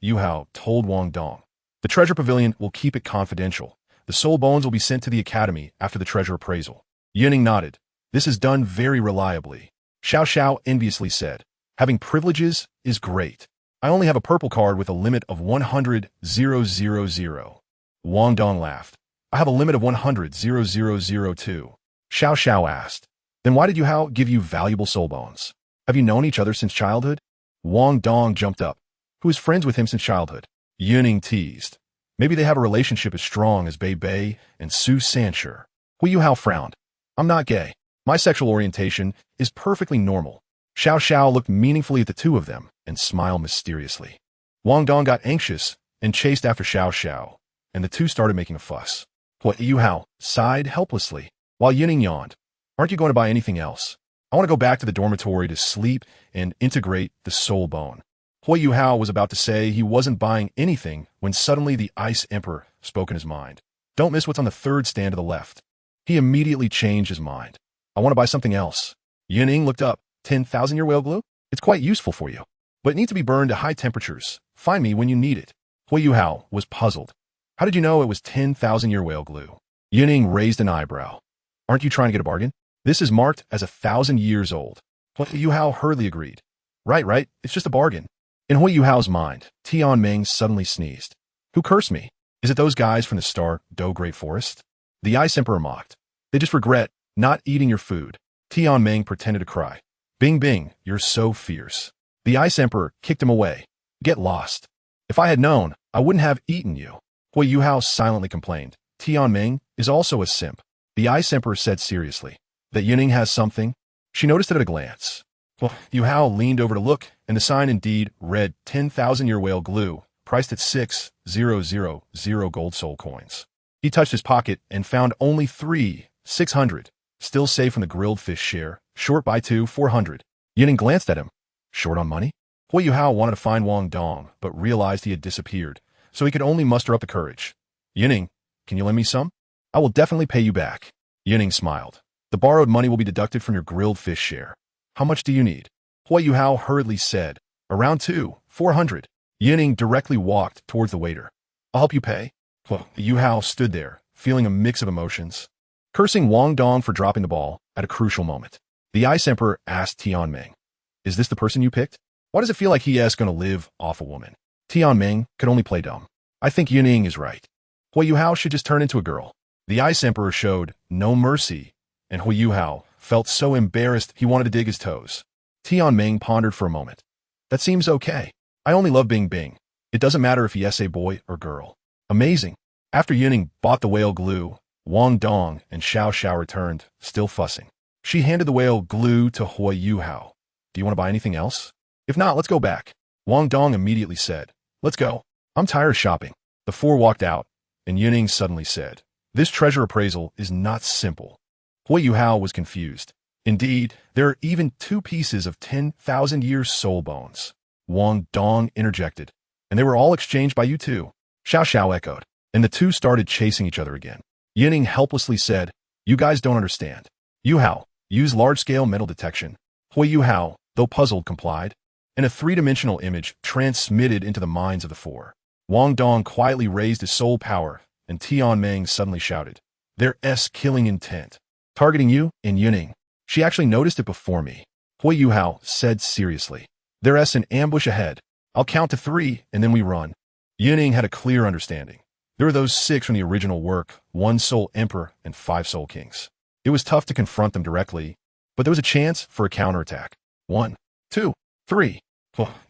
Yun told Wang Dong, "The treasure pavilion will keep it confidential. The soul bones will be sent to the academy after the treasure appraisal." Yun Ying nodded. "This is done very reliably." Xiao enviously said, "Having privileges is great. I only have a purple card with a limit of 100,000. Wang Dong laughed. "I have a limit of 100,002. Xiao asked, "Then why did Yun give you valuable soul bones? Have you known each other since childhood?" Wang Dong jumped up. "Who is friends with him since childhood?" Yun Ying teased. "Maybe they have a relationship as strong as Bei and Su Sanshur." Yun frowned. "I'm not gay. My sexual orientation is perfectly normal." Xiao looked meaningfully at the two of them and smiled mysteriously. Wang Dong got anxious and chased after Xiao, and the two started making a fuss. Yun sighed helplessly, while Yun Ying yawned. "Aren't you going to buy anything else? I want to go back to the dormitory to sleep and integrate the soul bone." Yun was about to say he wasn't buying anything when suddenly the Ice Emperor spoke in his mind. "Don't miss what's on the third stand to the left." He immediately changed his mind. "I want to buy something else." Yun Ying looked up. 10,000-year whale glue? It's quite useful for you, but it needs to be burned at high temperatures. Find me when you need it. Yun was puzzled. "How did you know it was 10,000-year whale glue?" Yun Ying raised an eyebrow. "Aren't you trying to get a bargain? This is marked as 1,000 years old." Yun hurriedly agreed. Right, it's just a bargain." In Yun's mind, Tianming suddenly sneezed. "Who cursed me? Is it those guys from the Star Do Great Forest?" The Ice Emperor mocked. "They just regret not eating your food." Tianming pretended to cry. Bing, you're so fierce." The Ice Emperor kicked him away. "Get lost. If I had known, I wouldn't have eaten you." Yun silently complained. "Tianming is also a simp." The Ice Emperor said seriously. "That Yun Ying has something?" She noticed it at a glance. Yun leaned over to look, and the sign indeed read 10,000-year whale glue, priced at 6,000 gold soul coins. He touched his pocket and found only 3,600, still safe from the grilled fish share, short by 400. Yun Ying glanced at him. Short on money? Yun wanted to find Wang Dong, but realized he had disappeared, so he could only muster up the courage. "Yun Ying, can you lend me some? I will definitely pay you back." Yun Ying smiled. "The borrowed money will be deducted from your grilled fish share. How much do you need?" Yun hurriedly said, "Around 400. Yun Ying directly walked towards the waiter. "I'll help you pay." Yun stood there, feeling a mix of emotions, cursing Wang Dong for dropping the ball at a crucial moment. The Ice Emperor asked Tianming, "Is this the person you picked? Why does it feel like he is going to live off a woman?" Tianming could only play dumb. "I think Yun Ying is right. Yun should just turn into a girl." The Ice Emperor showed no mercy, and Yun felt so embarrassed he wanted to dig his toes. Tianming pondered for a moment. "That seems okay. I only love Bing. It doesn't matter if he is a boy or girl." Amazing. After Yun Ying bought the whale glue, Wang Dong and Xiao returned, still fussing. She handed the whale glue to Yun. "Do you want to buy anything else? If not, let's go back." Wang Dong immediately said, "Let's go. I'm tired of shopping." The four walked out, and Yun Ying suddenly said, "This treasure appraisal is not simple." Yun was confused. "Indeed, there are even 2 pieces of 10,000-year soul bones." Wang Dong interjected, "And they were all exchanged by you too." Xiao echoed, and the two started chasing each other again. Yun Ying helplessly said, "You guys don't understand. Yun, use large-scale metal detection." Yun, though puzzled, complied, and a 3-dimensional image transmitted into the minds of the four. Wang Dong quietly raised his soul power, and Tianming suddenly shouted, "Their killing intent. Targeting you and Yun Ying. She actually noticed it before me." Yun said seriously, "There is an ambush ahead. I'll count to 3, and then we run." Yun Ying had a clear understanding. There were those 6 from the original work, 1 soul emperor and 5 soul kings. It was tough to confront them directly, but there was a chance for a counterattack. 1, 2, 3.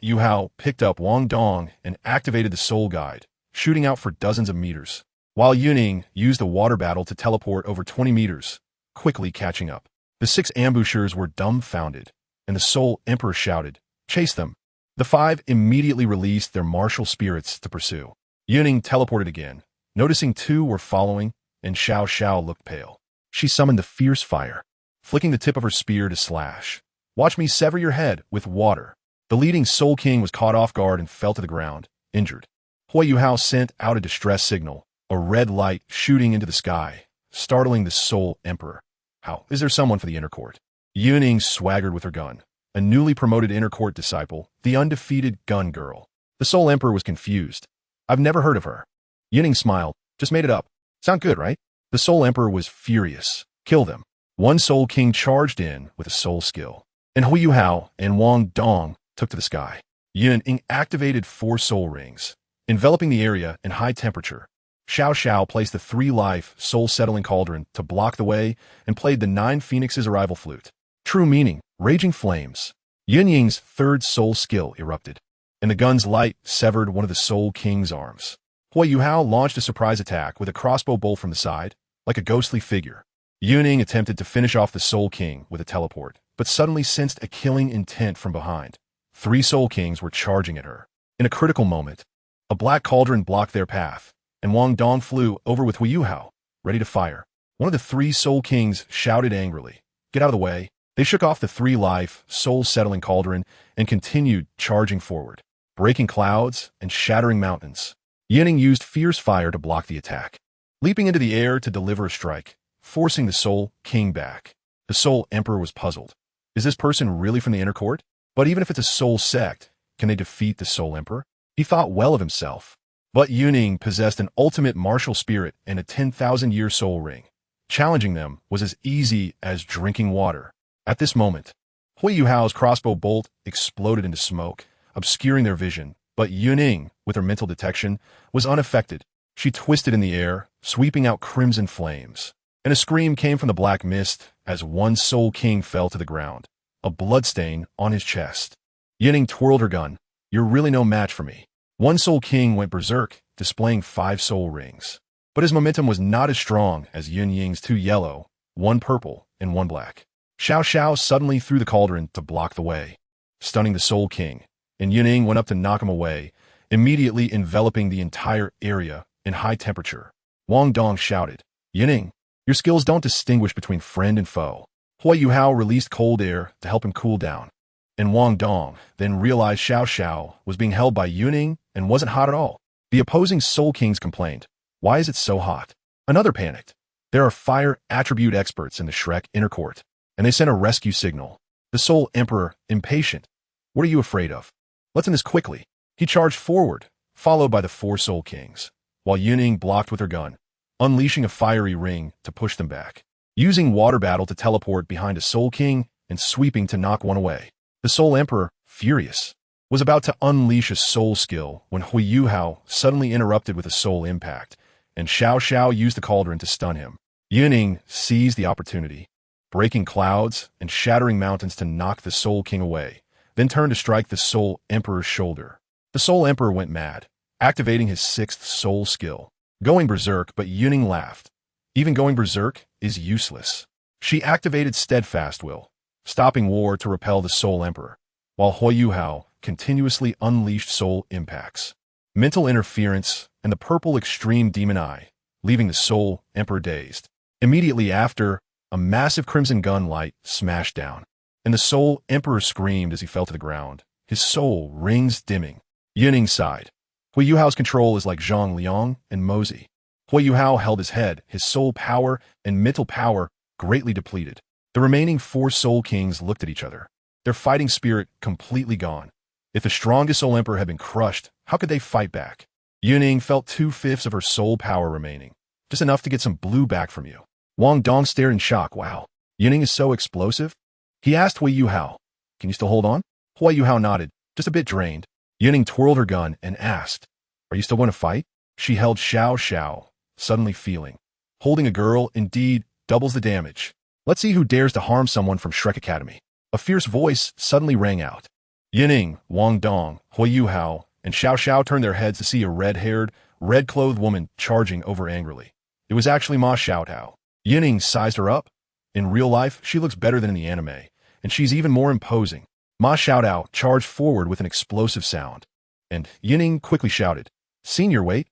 Yun picked up Wang Dong and activated the soul guide, shooting out for dozens of meters, while Yun Ying used a water battle to teleport over 20 meters, quickly catching up. The 6 ambushers were dumbfounded, and the soul emperor shouted, "Chase them." The 5 immediately released their martial spirits to pursue. Yun Ying teleported again, noticing 2 were following, and Xiao looked pale. She summoned the fierce fire. flicking the tip of her spear to slash. "Watch me sever your head with water." The leading Soul King was caught off guard and fell to the ground, injured. Huiyuhao sent out a distress signal, a red light shooting into the sky, startling the Soul Emperor. "How? Is there someone for the inner court?" Yun Ying swaggered with her gun, a newly promoted inner court disciple, the undefeated gun girl. The Soul Emperor was confused. "I've never heard of her." Yun Ying smiled. "Just made it up. Sound good, right?" The Soul Emperor was furious. "Kill them." One Soul King charged in with a soul skill, and Huiyuhao and Wang Dong took to the sky. Yun Ying activated 4 soul rings, enveloping the area in high temperature. Xiao Xiao placed the 3-life soul-settling cauldron to block the way and played the 9 Phoenix's arrival flute. True meaning, raging flames. Yun Ying's 3rd soul skill erupted, and the gun's light severed one of the Soul King's arms. Huiyuhao launched a surprise attack with a crossbow bolt from the side, like a ghostly figure. Yun Ying attempted to finish off the Soul King with a teleport, but suddenly sensed a killing intent from behind. 3 Soul Kings were charging at her. In a critical moment, a black cauldron blocked their path, and Wang Dong flew over with Huiyuhao, ready to fire. One of the 3 Soul Kings shouted angrily, "Get out of the way." They shook off the 3-life, soul-settling cauldron and continued charging forward, breaking clouds and shattering mountains. Yun Ying used fierce fire to block the attack, leaping into the air to deliver a strike, forcing the Soul King back. The Soul Emperor was puzzled. Is this person really from the inner court? But even if it's a soul sect, can they defeat the Soul Emperor? He thought well of himself. But Yun Ying possessed an ultimate martial spirit and a 10,000-year soul ring. Challenging them was as easy as drinking water. At this moment, Huiyuhao's crossbow bolt exploded into smoke, obscuring their vision, but Yun Ying, with her mental detection, was unaffected. She twisted in the air, sweeping out crimson flames, and a scream came from the black mist as one Soul King fell to the ground, a bloodstain on his chest. Yun Ying twirled her gun. "You're really no match for me." One Soul King went berserk, displaying 5 soul rings. But his momentum was not as strong as Yun Ying's 2 yellow, 1 purple, and 1 black. Xiao Xiao suddenly threw the cauldron to block the way, stunning the Soul King, and Yun Ying went up to knock him away, immediately enveloping the entire area in high temperature. Wang Dong shouted, "Yun Ying, your skills don't distinguish between friend and foe." Huiyuhao released cold air to help him cool down, and Wang Dong then realized Xiao Xiao was being held by Yun Ying and wasn't hot at all. The opposing Soul Kings complained, "Why is it so hot?" Another panicked. There are fire attribute experts in the Shrek inner court, and they sent a rescue signal. The Soul Emperor, impatient. "What are you afraid of? Let's end this quickly." He charged forward, followed by the 4 Soul Kings, while Yun Ying blocked with her gun, unleashing a fiery ring to push them back, using water battle to teleport behind a Soul King and sweeping to knock one away. The Soul Emperor, furious, was about to unleash a soul skill when Huiyuhao suddenly interrupted with a soul impact, and Xiao Xiao used the cauldron to stun him. Yun Ying seized the opportunity, breaking clouds and shattering mountains to knock the Soul King away, then turned to strike the Soul Emperor's shoulder. The Soul Emperor went mad, activating his 6th soul skill, going berserk, but Yun Ying laughed. Even going berserk is useless. She activated Steadfast Will, stopping war to repel the Soul Emperor, while Huiyuhao continuously unleashed soul impacts, mental interference, and the purple extreme demon eye, leaving the Soul Emperor dazed. Immediately after, a massive crimson gun light smashed down, and the Soul Emperor screamed as he fell to the ground, his soul rings dimming. Yun Ying sighed. Huiyuhao's control is like Zhang Liang and Mozi. Huiyuhao held his head, his soul power and mental power greatly depleted. The remaining 4 Soul Kings looked at each other, their fighting spirit completely gone. If the strongest Soul Emperor had been crushed, how could they fight back? Yun Ying felt 2/5 of her soul power remaining, just enough to get some blue back from you. Wang Dong stared in shock. "Wow, Yun Ying is so explosive?" He asked Huiyuhao, "Can you still hold on?" Huiyuhao nodded, just a bit drained. Yun Ying twirled her gun and asked, "Are you still going to fight?" She held Xiao Xiao, suddenly feeling, holding a girl indeed doubles the damage. "Let's see who dares to harm someone from Shrek Academy." A fierce voice suddenly rang out. Yun Ying, Wang Dong, Huiyuhao, and Xiao Xiao turned their heads to see a red-haired, red-clothed woman charging over angrily. It was actually Ma Xiaotao. Yun Ying sized her up. In real life, she looks better than in the anime, and she's even more imposing. Ma Xiaotao charged forward with an explosive sound, and Yun Ying quickly shouted, "Seen your weight?"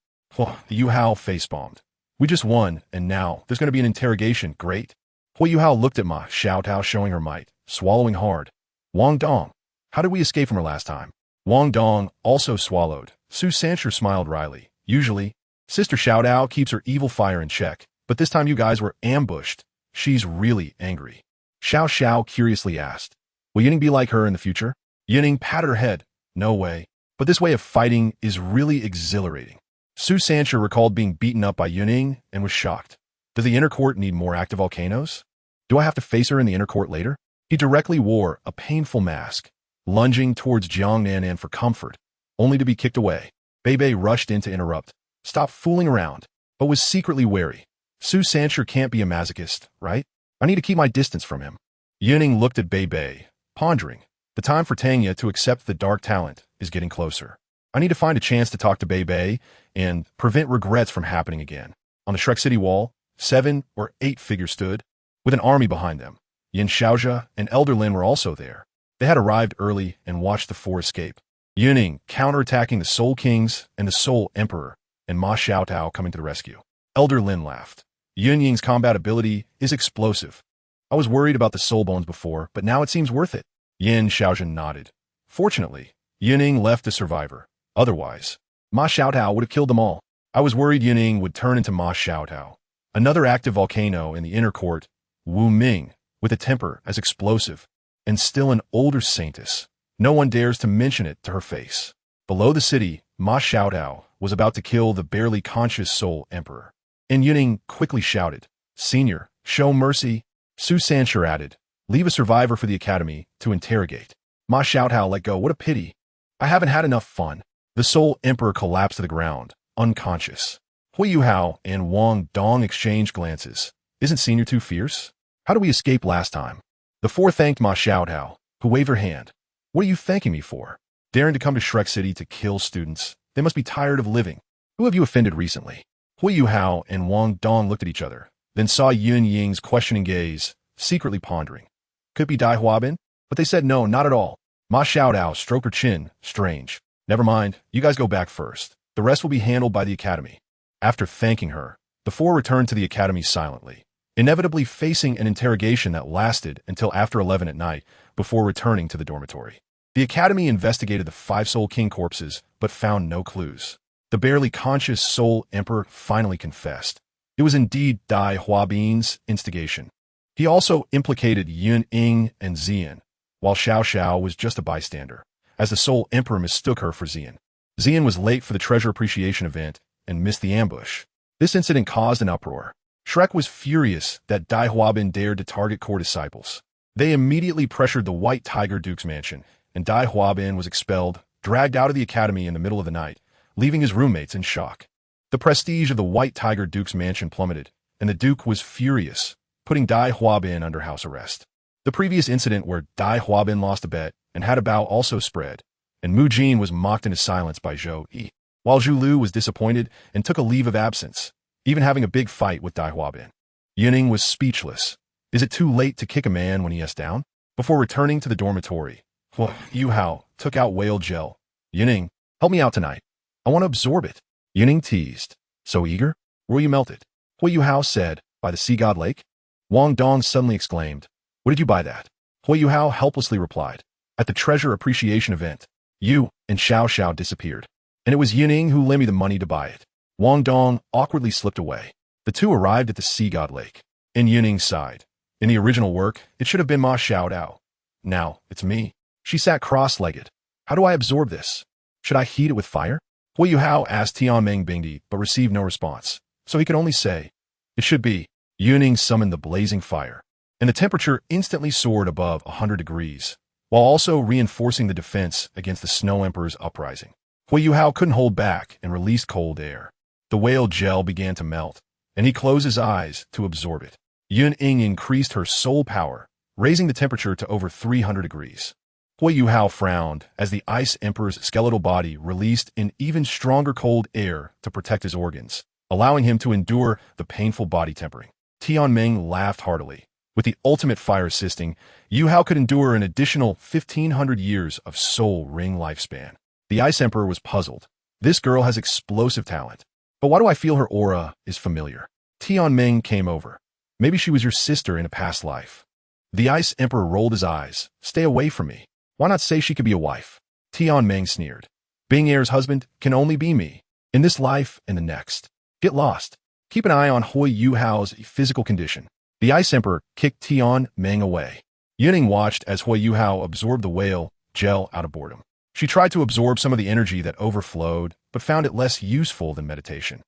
Yu Hao face-bombed. "We just won, and now there's going to be an interrogation. Great." Hui Yuhao looked at Ma Xiaotao showing her might, swallowing hard. Wang Dong, how did we escape from her last time? Wang Dong also swallowed. Su Sancher smiled wryly. Usually, Sister Xiaotao keeps her evil fire in check, but this time you guys were ambushed. She's really angry. Xiao Xiao curiously asked, will Yun Ying be like her in the future? Yun Ying patted her head. No way. But this way of fighting is really exhilarating. Su Sancher recalled being beaten up by Yun Ying and was shocked. Does the inner court need more active volcanoes? Do I have to face her in the inner court later? He directly wore a painful mask, lunging towards Jiang Nanan for comfort, only to be kicked away. Bei Bei rushed in to interrupt. Stop fooling around, but was secretly wary. Su Sancher can't be a masochist, right? I need to keep my distance from him. Yun Ying looked at Bei Bei, pondering. The time for Tanya to accept the dark talent is getting closer. I need to find a chance to talk to Bei Bei and prevent regrets from happening again. On the Shrek City wall, 7 or 8 figures stood, with an army behind them. Yin Xiaozha and Elder Lin were also there. They had arrived early and watched the four escape. Yun Ying counterattacking the Soul Kings and the Soul Emperor, and Ma Xiaotao coming to the rescue. Elder Lin laughed. Yun Ying's combat ability is explosive. I was worried about the Soul Bones before, but now it seems worth it. Yin Xiaozha nodded. Fortunately, Yun Ying left a survivor. Otherwise, Ma Xiaotao would have killed them all. I was worried Yun Ying would turn into Ma Xiaotao. Another active volcano in the inner court, Wu Ming, with a temper as explosive, and still an older saintess. No one dares to mention it to her face. Below the city, Ma Xiaotao was about to kill the barely conscious Soul Emperor. And Yun Ying quickly shouted, Senior, show mercy. Su Sancher added, leave a survivor for the academy to interrogate. Ma Xiaotao let go. What a pity. I haven't had enough fun. The Soul Emperor collapsed to the ground, unconscious. Hui Yuhao and Wang Dong exchanged glances. Isn't Senior too fierce? How did we escape last time? The four thanked Ma Xiaotao, who waved her hand. What are you thanking me for? Daring to come to Shrek City to kill students. They must be tired of living. Who have you offended recently? Hui Yuhao and Wang Dong looked at each other, then saw Yun Ying's questioning gaze, secretly pondering. Could be Dai Huabin? But they said no, not at all. Ma Xiaotao stroked her chin. Strange. Never mind, you guys go back first. The rest will be handled by the academy. After thanking her, the four returned to the academy silently, inevitably facing an interrogation that lasted until after 11 at night before returning to the dormitory. The academy investigated the 5 Soul King corpses, but found no clues. The barely conscious Soul Emperor finally confessed. It was indeed Dai Huabin's instigation. He also implicated Yun Ying and Xian, while Xiao Xiao was just a bystander, as the Soul Emperor mistook her for Xian. Xian was late for the treasure appreciation event and missed the ambush. This incident caused an uproar. Shrek was furious that Dai Huabin dared to target core disciples. They immediately pressured the White Tiger Duke's mansion, and Dai Huabin was expelled, dragged out of the academy in the middle of the night, leaving his roommates in shock. The prestige of the White Tiger Duke's mansion plummeted, and the Duke was furious, putting Dai Huabin under house arrest. The previous incident where Dai Huabin lost a bet and had a bow also spread, and Mu Jin was mocked into silence by Zhou Yi, while Zhu Lu was disappointed and took a leave of absence, even having a big fight with Dai Huabin. Yun Ying was speechless. Is it too late to kick a man when he is down? Before returning to the dormitory, Hui Yuhao took out whale gel. Yun Ying, help me out tonight. I want to absorb it. Yun Ying teased. So eager? Where will you melt it? Hui Yuhao said, by the Sea God Lake. Wang Dong suddenly exclaimed, where did you buy that? Hui Yuhao helplessly replied, at the treasure appreciation event. You and Xiao Xiao disappeared, and it was Yun Ying who lent me the money to buy it. Wang Dong awkwardly slipped away. The two arrived at the Sea God Lake, and Yun Ying sighed. In the original work, it should have been Ma Xiaotao. Now, it's me. She sat cross-legged. How do I absorb this? Should I heat it with fire? Hui Yuhao asked Tianmeng Bingdi, but received no response, so he could only say, it should be. Yun Ying summoned the blazing fire, and the temperature instantly soared above 100 degrees, while also reinforcing the defense against the Snow Emperor's uprising. Hui Yuhao couldn't hold back and released cold air. The whale gel began to melt, and he closed his eyes to absorb it. Yun Ying increased her soul power, raising the temperature to over 300 degrees. Hui Yuhao frowned as the Ice Emperor's skeletal body released an even stronger cold air to protect his organs, allowing him to endure the painful body tempering. Tianmeng laughed heartily. With the ultimate fire assisting, Yuhao could endure an additional 1,500 years of soul ring lifespan. The Ice Emperor was puzzled. This girl has explosive talent. But why do I feel her aura is familiar? Tianmeng came over. Maybe she was your sister in a past life. The Ice Emperor rolled his eyes. Stay away from me. Why not say she could be a wife? Tianming sneered. Being heir's husband can only be me. In this life and the next. Get lost. Keep an eye on Hui Yuhao's physical condition. The Ice Emperor kicked Tianming away. Yun Ying watched as Hui Yuhao absorbed the whale gel out of boredom. She tried to absorb some of the energy that overflowed, but found it less useful than meditation.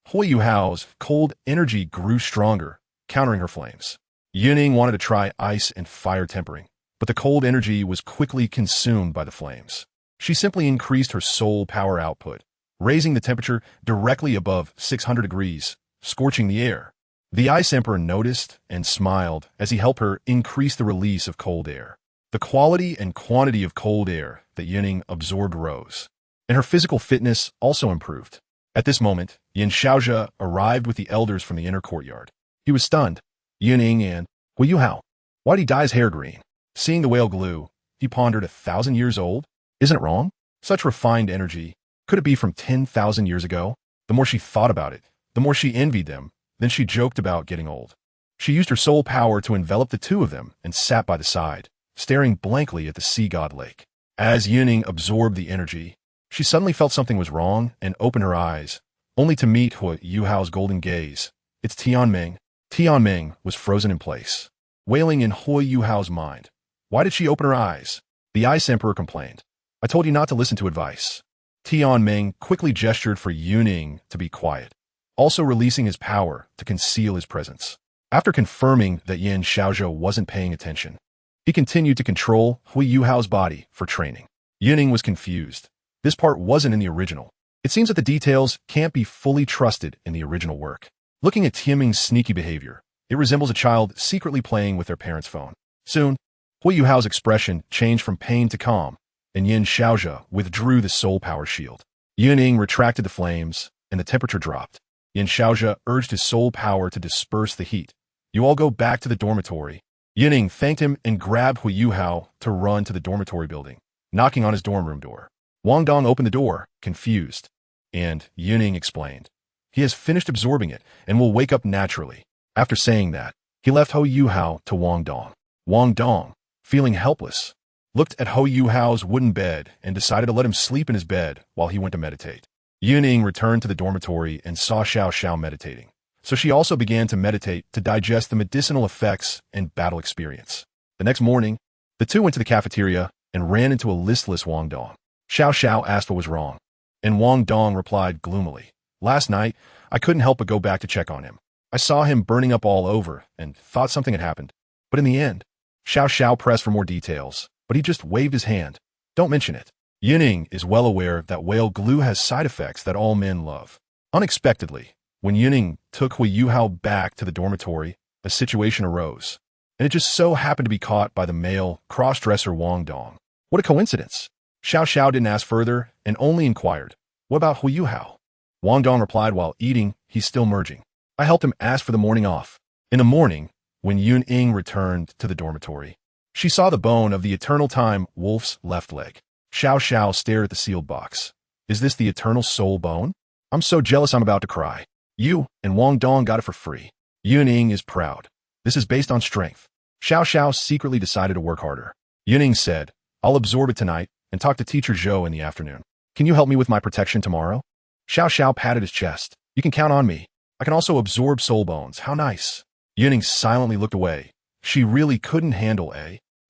Hui Yuhao's cold energy grew stronger, countering her flames. Yun Ying wanted to try ice and fire tempering, but the cold energy was quickly consumed by the flames. She simply increased her soul power output, raising the temperature directly above 600 degrees, scorching the air. The Ice Emperor noticed and smiled as he helped her increase the release of cold air. The quality and quantity of cold air that Yun Ying absorbed rose, and her physical fitness also improved. At this moment, Yin Xiaozhe arrived with the elders from the inner courtyard. He was stunned. Yun Ying and Hui Yuhao. Why'd he dye his hair green? Seeing the whale glue, he pondered, 1,000 years old? Isn't it wrong? Such refined energy. Could it be from 10,000 years ago? The more she thought about it, the more she envied them. Then she joked about getting old. She used her soul power to envelop the two of them and sat by the side, staring blankly at the sea god lake. As Yun Ying absorbed the energy, she suddenly felt something was wrong and opened her eyes, only to meet Hui Yuhao's golden gaze. It's Tianming. Tianming was frozen in place, wailing in Hui Yuhao's mind. Why did she open her eyes? The Ice Emperor complained. I told you not to listen to advice. Tianming quickly gestured for Yun Ying to be quiet, also releasing his power to conceal his presence. After confirming that Yin Xiaozhe wasn't paying attention, he continued to control Hui Yuhao's body for training. Yun Ying was confused. This part wasn't in the original. It seems that the details can't be fully trusted in the original work. Looking at Tianming's sneaky behavior, it resembles a child secretly playing with their parents' phone. Soon, Hui Yuhao's expression changed from pain to calm, and Yin Xiaozhe withdrew the soul power shield. Yun Ying retracted the flames, and the temperature dropped. Yin Xiaozhe urged his soul power to disperse the heat. You all go back to the dormitory. Yun Ying thanked him and grabbed Hui Yuhao to run to the dormitory building, knocking on his dorm room door. Wang Dong opened the door, confused, and Yun Ying explained. He has finished absorbing it and will wake up naturally. After saying that, he left Hui Yuhao to Wang Dong. Wang Dong, feeling helpless, looked at Hui Yuhao's wooden bed and decided to let him sleep in his bed while he went to meditate. Yun Ying returned to the dormitory and saw Xiao Xiao meditating, so she also began to meditate to digest the medicinal effects and battle experience. The next morning, the two went to the cafeteria and ran into a listless Wang Dong. Xiao Xiao asked what was wrong, and Wang Dong replied gloomily, Last night, I couldn't help but go back to check on him. I saw him burning up all over and thought something had happened. But in the end, Xiao Xiao pressed for more details, but he just waved his hand. Don't mention it. Yun Ying is well aware that whale glue has side effects that all men love. Unexpectedly, when Yun Ying took Hui Yuhao back to the dormitory, a situation arose, and it just so happened to be caught by the male cross-dresser Wang Dong. What a coincidence! Xiao Xiao didn't ask further and only inquired, What about Hui Yuhao? Wang Dong replied while eating, He's still merging. I helped him ask for the morning off. In the morning, when Yun Ying returned to the dormitory, she saw the bone of the eternal time wolf's left leg. Xiao Xiao stared at the sealed box. Is this the eternal soul bone? I'm so jealous I'm about to cry. You and Wang Dong got it for free. Yun Ying is proud. This is based on strength. Xiao Xiao secretly decided to work harder. Yun Ying said, I'll absorb it tonight and talk to Teacher Zhou in the afternoon. Can you help me with my protection tomorrow? Xiao Xiao patted his chest. You can count on me. I can also absorb soul bones. How nice. Yun Ying silently looked away. She really couldn't handle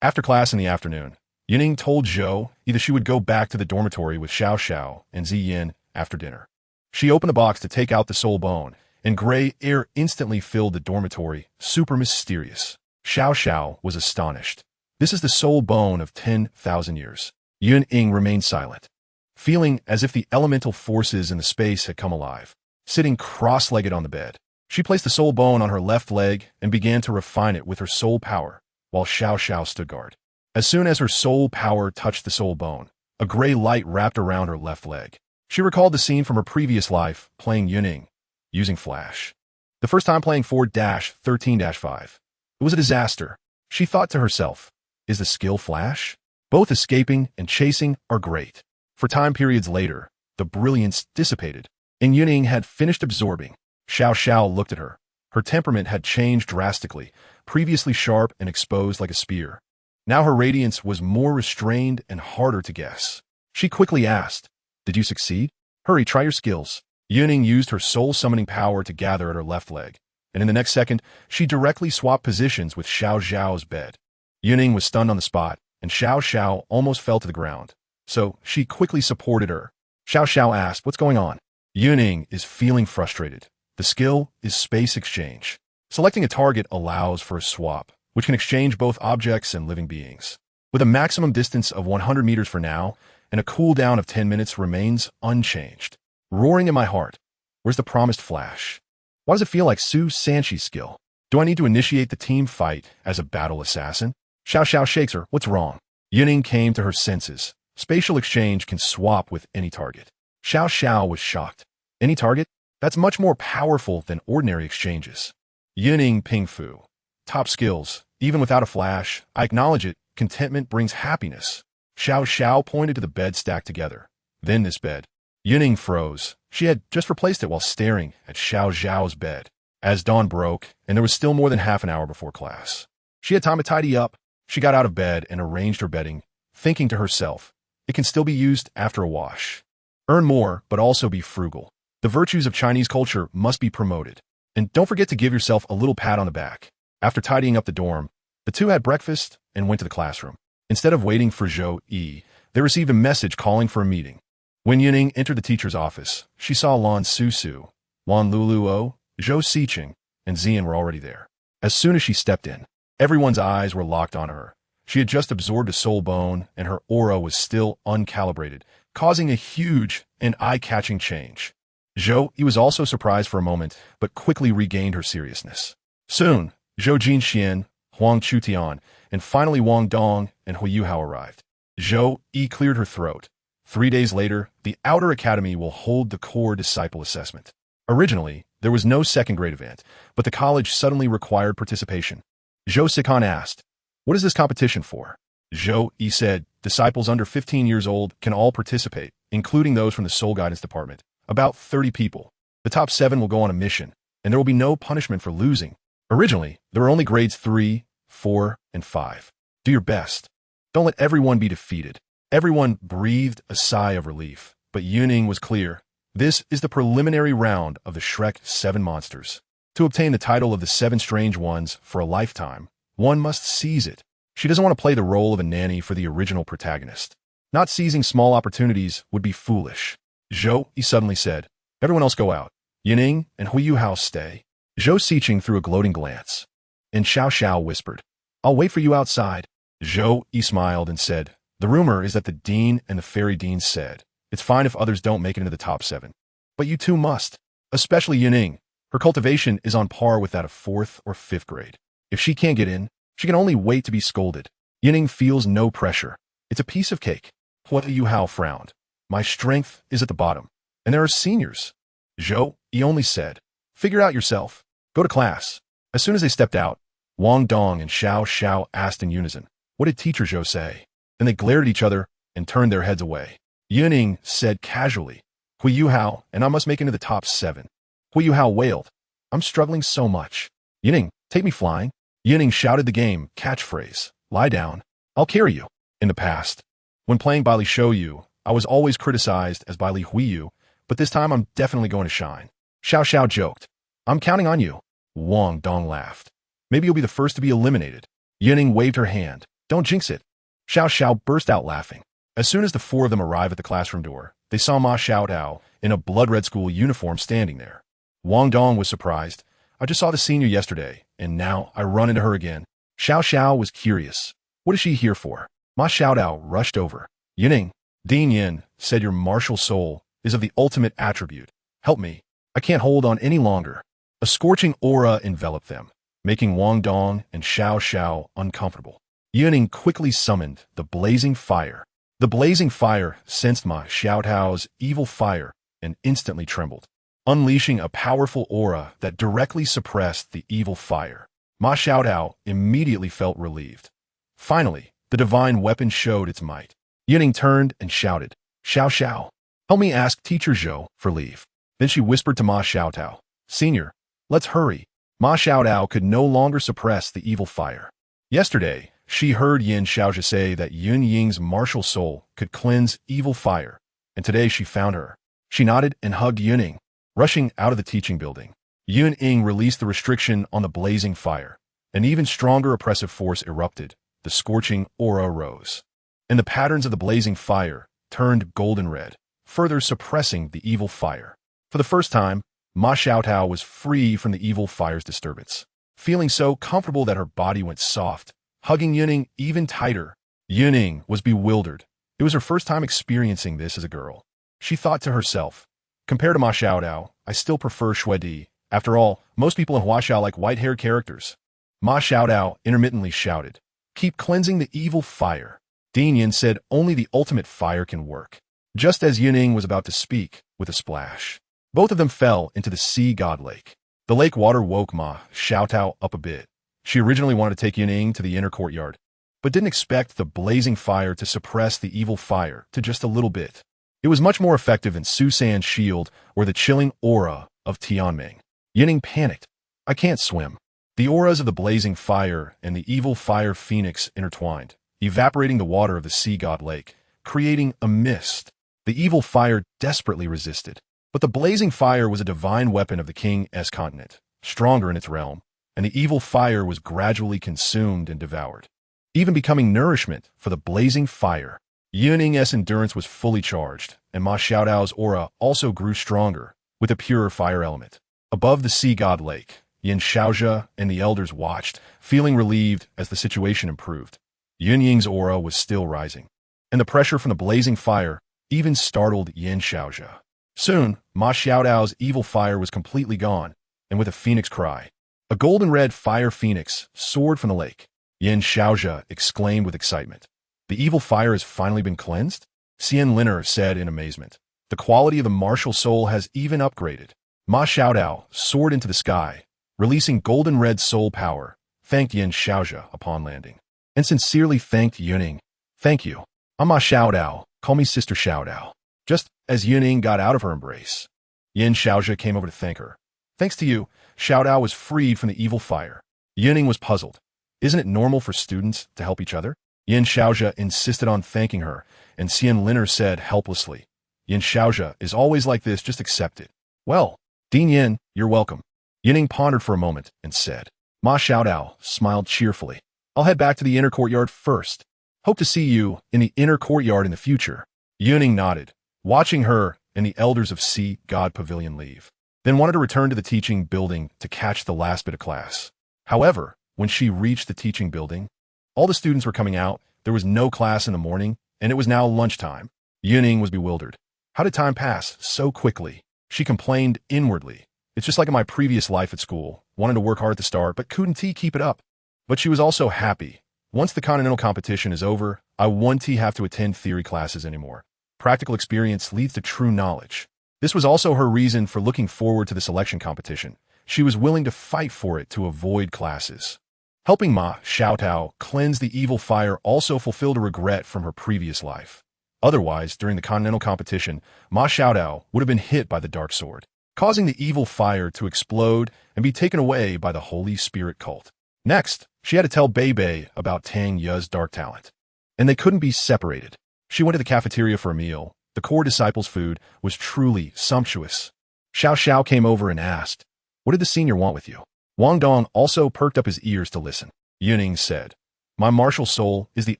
After class in the afternoon, Yun Ying told Zhou either she would go back to the dormitory with Xiao Xiao and Ziyin after dinner. She opened the box to take out the soul bone, and gray air instantly filled the dormitory, super mysterious. Xiao Xiao was astonished. This is the soul bone of 10,000 years. Yun Ying remained silent, feeling as if the elemental forces in the space had come alive. Sitting cross-legged on the bed, she placed the soul bone on her left leg and began to refine it with her soul power, while Xiao Xiao stood guard. As soon as her soul power touched the soul bone, a gray light wrapped around her left leg. She recalled the scene from her previous life, playing Yun Ying, using Flash. The first time playing 4-13-5. It was a disaster. She thought to herself, is the skill Flash? Both escaping and chasing are great. For time periods later, the brilliance dissipated, and Yun Ying had finished absorbing. Xiao Xiao looked at her. Her temperament had changed drastically, previously sharp and exposed like a spear. Now her radiance was more restrained and harder to guess. She quickly asked, "Did you succeed? Hurry, try your skills." Yun Ying used her soul-summoning power to gather at her left leg, and in the next second, she directly swapped positions with Xiao Xiao's bed. Yun Ying was stunned on the spot, and Xiao Xiao almost fell to the ground. So she quickly supported her. Xiao Xiao asked, "What's going on?" Yun Ying is feeling frustrated. The skill is space exchange. Selecting a target allows for a swap, which can exchange both objects and living beings. With a maximum distance of 100 meters for now, and a cooldown of 10 minutes remains unchanged. Roaring in my heart, where's the promised flash? Why does it feel like Su Sanchi's skill? Do I need to initiate the team fight as a battle assassin? Xiao Xiao shakes her. What's wrong? Yun Ying came to her senses. Spatial exchange can swap with any target. Xiao Xiao was shocked. Any target? That's much more powerful than ordinary exchanges. Yun Ying Ping Fu. Top skills. Even without a flash, I acknowledge it. Contentment brings happiness. Xiao Xiao pointed to the bed stacked together. Then this bed. Yun Ying froze. She had just replaced it while staring at Xiao Xiao's bed. As dawn broke, and there was still more than half an hour before class, she had time to tidy up. She got out of bed and arranged her bedding, thinking to herself, it can still be used after a wash. Earn more, but also be frugal. The virtues of Chinese culture must be promoted. And don't forget to give yourself a little pat on the back. After tidying up the dorm, the two had breakfast and went to the classroom. Instead of waiting for Zhou Yi, they received a message calling for a meeting. When Yun Ying entered the teacher's office, she saw Lan Susu, Wan Luluo, Zhou Siqing, and Zian were already there. As soon as she stepped in, everyone's eyes were locked on her. She had just absorbed a soul bone, and her aura was still uncalibrated, causing a huge and eye-catching change. Zhou Yi was also surprised for a moment, but quickly regained her seriousness. Soon, Zhou Jinxian, Huang Chutian, and finally Wang Dong and Hui Yuhao arrived. Zhou Yi cleared her throat. 3 days later, the Outer Academy will hold the core disciple assessment. Originally, there was no second-grade event, but the college suddenly required participation. Zhou Sikan asked, "What is this competition for?" Zhou Yi said, "Disciples under 15 years old can all participate, including those from the Soul Guidance Department. About 30 people. The top 7 will go on a mission, and there will be no punishment for losing. Originally, there were only grades 3, 4, and 5. Do your best. Don't let everyone be defeated." Everyone breathed a sigh of relief, but Yun Ying was clear. This is the preliminary round of the Shrek 7 monsters. To obtain the title of the 7 strange ones for a lifetime, one must seize it. She doesn't want to play the role of a nanny for the original protagonist. Not seizing small opportunities would be foolish. Zhou Yi suddenly said, "Everyone else go out. Yun Ying and Hui Yuhao stay." Zhou Siqing threw a gloating glance, and Xiao Xiao whispered, "I'll wait for you outside." Zhou Yi smiled and said, "The rumor is that the dean and the fairy dean said, it's fine if others don't make it into the top 7. But you two must, especially Yun Ying. Her cultivation is on par with that of 4th or 5th grade. If she can't get in, she can only wait to be scolded." Yun Ying feels no pressure. It's a piece of cake. Hui Yuhao frowned. "My strength is at the bottom, and there are seniors." Zhou Yi only said, "Figure out yourself. Go to class." As soon as they stepped out, Wang Dong and Xiao Xiao asked in unison, "What did Teacher Zhou say?" Then they glared at each other and turned their heads away. Yun Ying said casually, "Hui Yuhao, and I must make it into the top 7. Hui Yuhao wailed, "I'm struggling so much." "Yun Ying, take me flying." Yun Ying shouted the game catchphrase, "Lie down. I'll carry you." In the past, when playing Baili Shouyu, I was always criticized as Baili Huiyu, but this time I'm definitely going to shine. Xiao Xiao joked, "I'm counting on you." Wang Dong laughed. "Maybe you'll be the first to be eliminated." Yun Ying waved her hand. "Don't jinx it." Xiao Xiao burst out laughing. As soon as the 4 of them arrived at the classroom door, they saw Ma Xiaotao in a blood-red school uniform standing there. Wang Dong was surprised. "I just saw the senior yesterday, and now I run into her again." Xiao Xiao was curious. What is she here for? Ma Xiaotao rushed over. "Yun Ying, Dean Yin said your martial soul is of the ultimate attribute. Help me. I can't hold on any longer." A scorching aura enveloped them, making Wang Dong and Xiao Xiao uncomfortable. Yun Ying quickly summoned the blazing fire. The blazing fire sensed Ma Xiaotao's evil fire and instantly trembled, unleashing a powerful aura that directly suppressed the evil fire. Ma Xiaotao immediately felt relieved. Finally, the divine weapon showed its might. Yun Ying turned and shouted, "Xiao Xiao, help me ask Teacher Zhou for leave." Then she whispered to Ma Xiaotao, "Senior, let's hurry." Ma Xiaodao could no longer suppress the evil fire. Yesterday, she heard Yin Xiaozhi say that Yun Ying's martial soul could cleanse evil fire, and today she found her. She nodded and hugged Yun Ying, rushing out of the teaching building. Yun Ying released the restriction on the blazing fire. An even stronger oppressive force erupted. The scorching aura rose, and the patterns of the blazing fire turned golden red, further suppressing the evil fire. For the first time, Ma Xiaotao was free from the evil fire's disturbance, feeling so comfortable that her body went soft, hugging Yun Ying even tighter. Yun Ying was bewildered. It was her first time experiencing this as a girl. She thought to herself, compared to Ma Xiaodao, I still prefer Shuedi. After all, most people in Huaxiao like white-haired characters. Ma Xiaodao intermittently shouted, keep cleansing the evil fire. Din Yin said only the ultimate fire can work. Just as Yun Ying was about to speak, with a splash, both of them fell into the sea god lake. The lake water woke Ma Xiaotao up a bit. She originally wanted to take Yun Ying to the inner courtyard, but didn't expect the blazing fire to suppress the evil fire to just a little bit. It was much more effective than Su San's shield or the chilling aura of Tianming. Yun Ying panicked. I can't swim. The auras of the blazing fire and the evil fire phoenix intertwined, evaporating the water of the sea god lake, creating a mist. The evil fire desperately resisted. But the blazing fire was a divine weapon of the King's continent, stronger in its realm, and the evil fire was gradually consumed and devoured, even becoming nourishment for the blazing fire. Yun Ying's endurance was fully charged, and Ma Xiaodao's aura also grew stronger, with a purer fire element. Above the sea god lake, Yin Xiaozhi and the elders watched, feeling relieved as the situation improved. Yun Ying's aura was still rising, and the pressure from the blazing fire even startled Yin Xiaozhi. Soon, Ma Xiaodao's evil fire was completely gone, and with a phoenix cry, a golden-red fire phoenix soared from the lake. Yin Xiaozhi exclaimed with excitement. The evil fire has finally been cleansed? Xian Liner said in amazement. The quality of the martial soul has even upgraded. Ma Xiaodao soared into the sky, releasing golden-red soul power, thanked Yin Xiaozhi upon landing, and sincerely thanked Yun Ying. Thank you. I'm Ma Xiaodao. Call me Sister Xiaodao. Just as Yun Ying got out of her embrace, Yin Xiaozhi came over to thank her. Thanks to you, Xiaodao was freed from the evil fire. Yun Ying was puzzled. Isn't it normal for students to help each other? Yin Xiaozhi insisted on thanking her, and Xian Liner said helplessly, Yin Xiaozhi is always like this, just accept it. Well, Din Yin, you're welcome. Yun Ying pondered for a moment and said. Ma Xiaodao smiled cheerfully. I'll head back to the inner courtyard first. Hope to see you in the inner courtyard in the future. Yun Ying nodded, watching her and the elders of Sea God Pavilion leave, then wanted to return to the teaching building to catch the last bit of class. However, when she reached the teaching building, all the students were coming out, there was no class in the morning, and it was now lunchtime. Yun Ying was bewildered. How did time pass so quickly? She complained inwardly. It's just like in my previous life at school, wanted to work hard at the start, but couldn't keep it up. But she was also happy. Once the continental competition is over, I won't have to attend theory classes anymore. Practical experience leads to true knowledge. This was also her reason for looking forward to the selection competition. She was willing to fight for it to avoid classes. Helping Ma Xiaotao cleanse the evil fire also fulfilled a regret from her previous life. Otherwise, during the continental competition, Ma Xiaodao would have been hit by the dark sword, causing the evil fire to explode and be taken away by the Holy Spirit cult. Next, she had to tell Bei Bei about Tang Ye's dark talent, and they couldn't be separated. She went to the cafeteria for a meal. The core disciples' food was truly sumptuous. Xiao Xiao came over and asked, what did the senior want with you? Wang Dong also perked up his ears to listen. Yun Ying said, my martial soul is the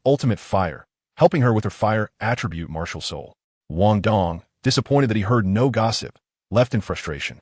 ultimate fire, helping her with her fire attribute martial soul. Wang Dong, disappointed that he heard no gossip, left in frustration.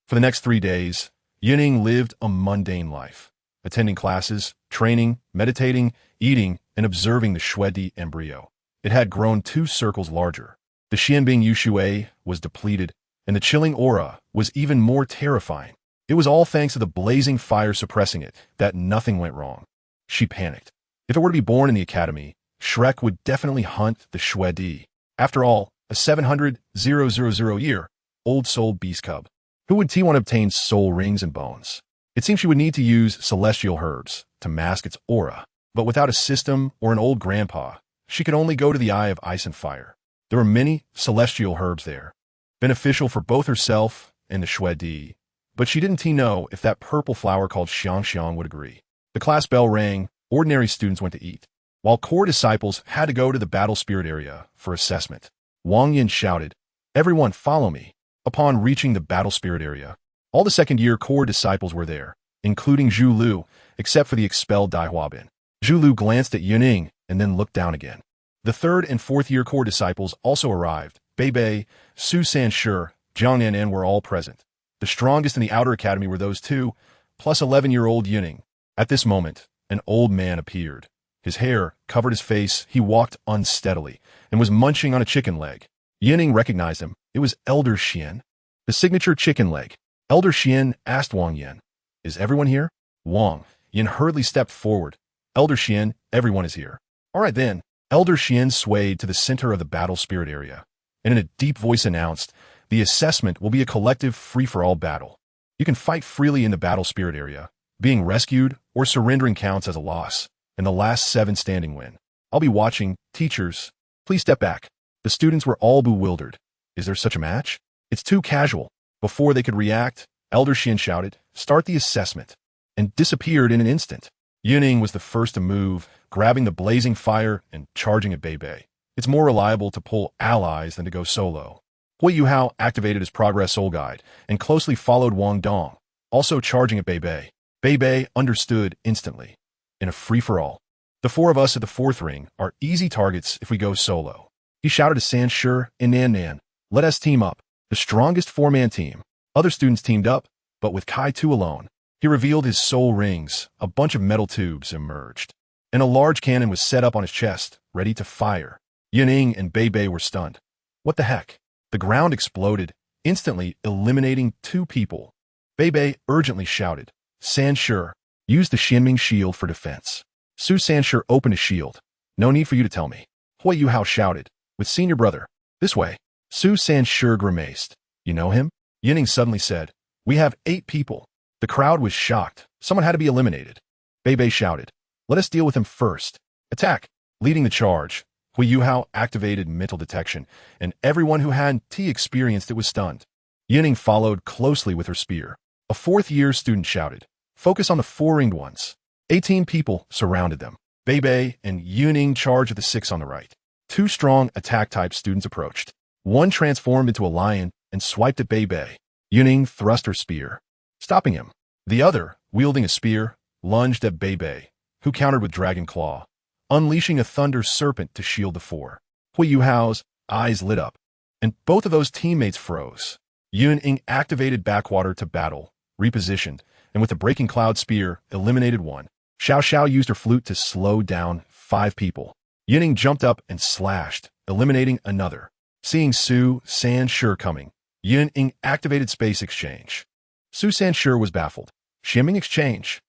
For the next 3 days, Yun Ying lived a mundane life, attending classes, training, meditating, eating, and observing the Shuedi embryo. It had grown 2 circles larger. The Xianbing Yushui was depleted, and the chilling aura was even more terrifying. It was all thanks to the blazing fire suppressing it that nothing went wrong. She panicked. If it were to be born in the academy, Shrek would definitely hunt the Shuedi. After all, a 700,000-year-old soul beast cub. Who would want to obtain soul rings and bones? It seemed she would need to use celestial herbs to mask its aura. But without a system or an old grandpa, she could only go to the Eye of Ice and Fire. There were many celestial herbs there, beneficial for both herself and the Shuedi. but she didn't know if that purple flower called Xiang would agree. The class bell rang, ordinary students went to eat, while core disciples had to go to the battle spirit area for assessment. Wang Yin shouted, "Everyone follow me." Upon reaching the battle spirit area, all the second-year core disciples were there, including Zhu Lu, except for the expelled Dai Huabin. Zhu Lu glanced at Yun Ying and then looked down again. The third and fourth-year core disciples also arrived. Bei Bei, Su Sanshi, Jiang Nan were all present. The strongest in the outer academy were those two, plus 11-year-old Yun Ying. At this moment, an old man appeared. His hair covered his face, he walked unsteadily, and was munching on a chicken leg. Yun Ying recognized him. It was Elder Xian, the signature chicken leg. Elder Xian asked Wang Yin, "Is everyone here?" Wang Yin hurriedly stepped forward. "Elder Xian, everyone is here." "All right then." Elder Xian swayed to the center of the battle spirit area, and in a deep voice announced, "The assessment will be a collective free-for-all battle. You can fight freely in the battle spirit area. Being rescued or surrendering counts as a loss, and the last 7 standing win. I'll be watching. Teachers, please step back." The students were all bewildered. Is there such a match? It's too casual. Before they could react, Elder Xian shouted, "Start the assessment," and disappeared in an instant. Yun Ying was the first to move, grabbing the blazing fire and charging at Bei Bei. It's more reliable to pull allies than to go solo. Hui Yuhao activated his progress soul guide and closely followed Wang Dong, also charging at Bei Bei. Bei Bei understood instantly. In a free-for-all, the 4 of us at the 4th ring are easy targets if we go solo. He shouted to Sanshi and Nan, "Let us team up." The strongest 4-man team. Other students teamed up, but with Kai Tu alone. He revealed his soul rings. A bunch of metal tubes emerged, and a large cannon was set up on his chest, ready to fire. Yun Ying and Bei Bei were stunned. What the heck? The ground exploded, instantly eliminating 2 people. Bei Bei urgently shouted, "Sanshi, use the Xianming shield for defense." Su Sanshi opened his shield. "No need for you to tell me." Hui Yuhao shouted, "With senior brother. This way." Su Sanshi grimaced. "You know him?" Yun Ying suddenly said, "We have 8 people." The crowd was shocked. Someone had to be eliminated. Bei Bei shouted, "Let us deal with him first. Attack." Leading the charge, Hui Yuhao activated mental detection, and everyone who had experienced it was stunned. Yun Ying followed closely with her spear. A 4th-year student shouted, "Focus on the 4-ringed ones." 18 people surrounded them. Bei Bei and Yun Ying charged at the 6 on the right. 2 strong attack-type students approached. One transformed into a lion and swiped at Bei Bei. Yun Ying thrust her spear, stopping him. The other, wielding a spear, lunged at Bei Bei, who countered with Dragon Claw, unleashing a thunder serpent to shield the 4. Hui Yuhao's eyes lit up, and both of those teammates froze. Yun Ying activated Backwater to battle, repositioned, and with the Breaking Cloud spear, eliminated 1. Xiao Xiao used her flute to slow down 5 people. Yun Ying jumped up and slashed, eliminating another. Seeing Su Sanshi coming, Yun Ying activated Space Exchange. Su Sanshi was baffled. Xianming Exchange.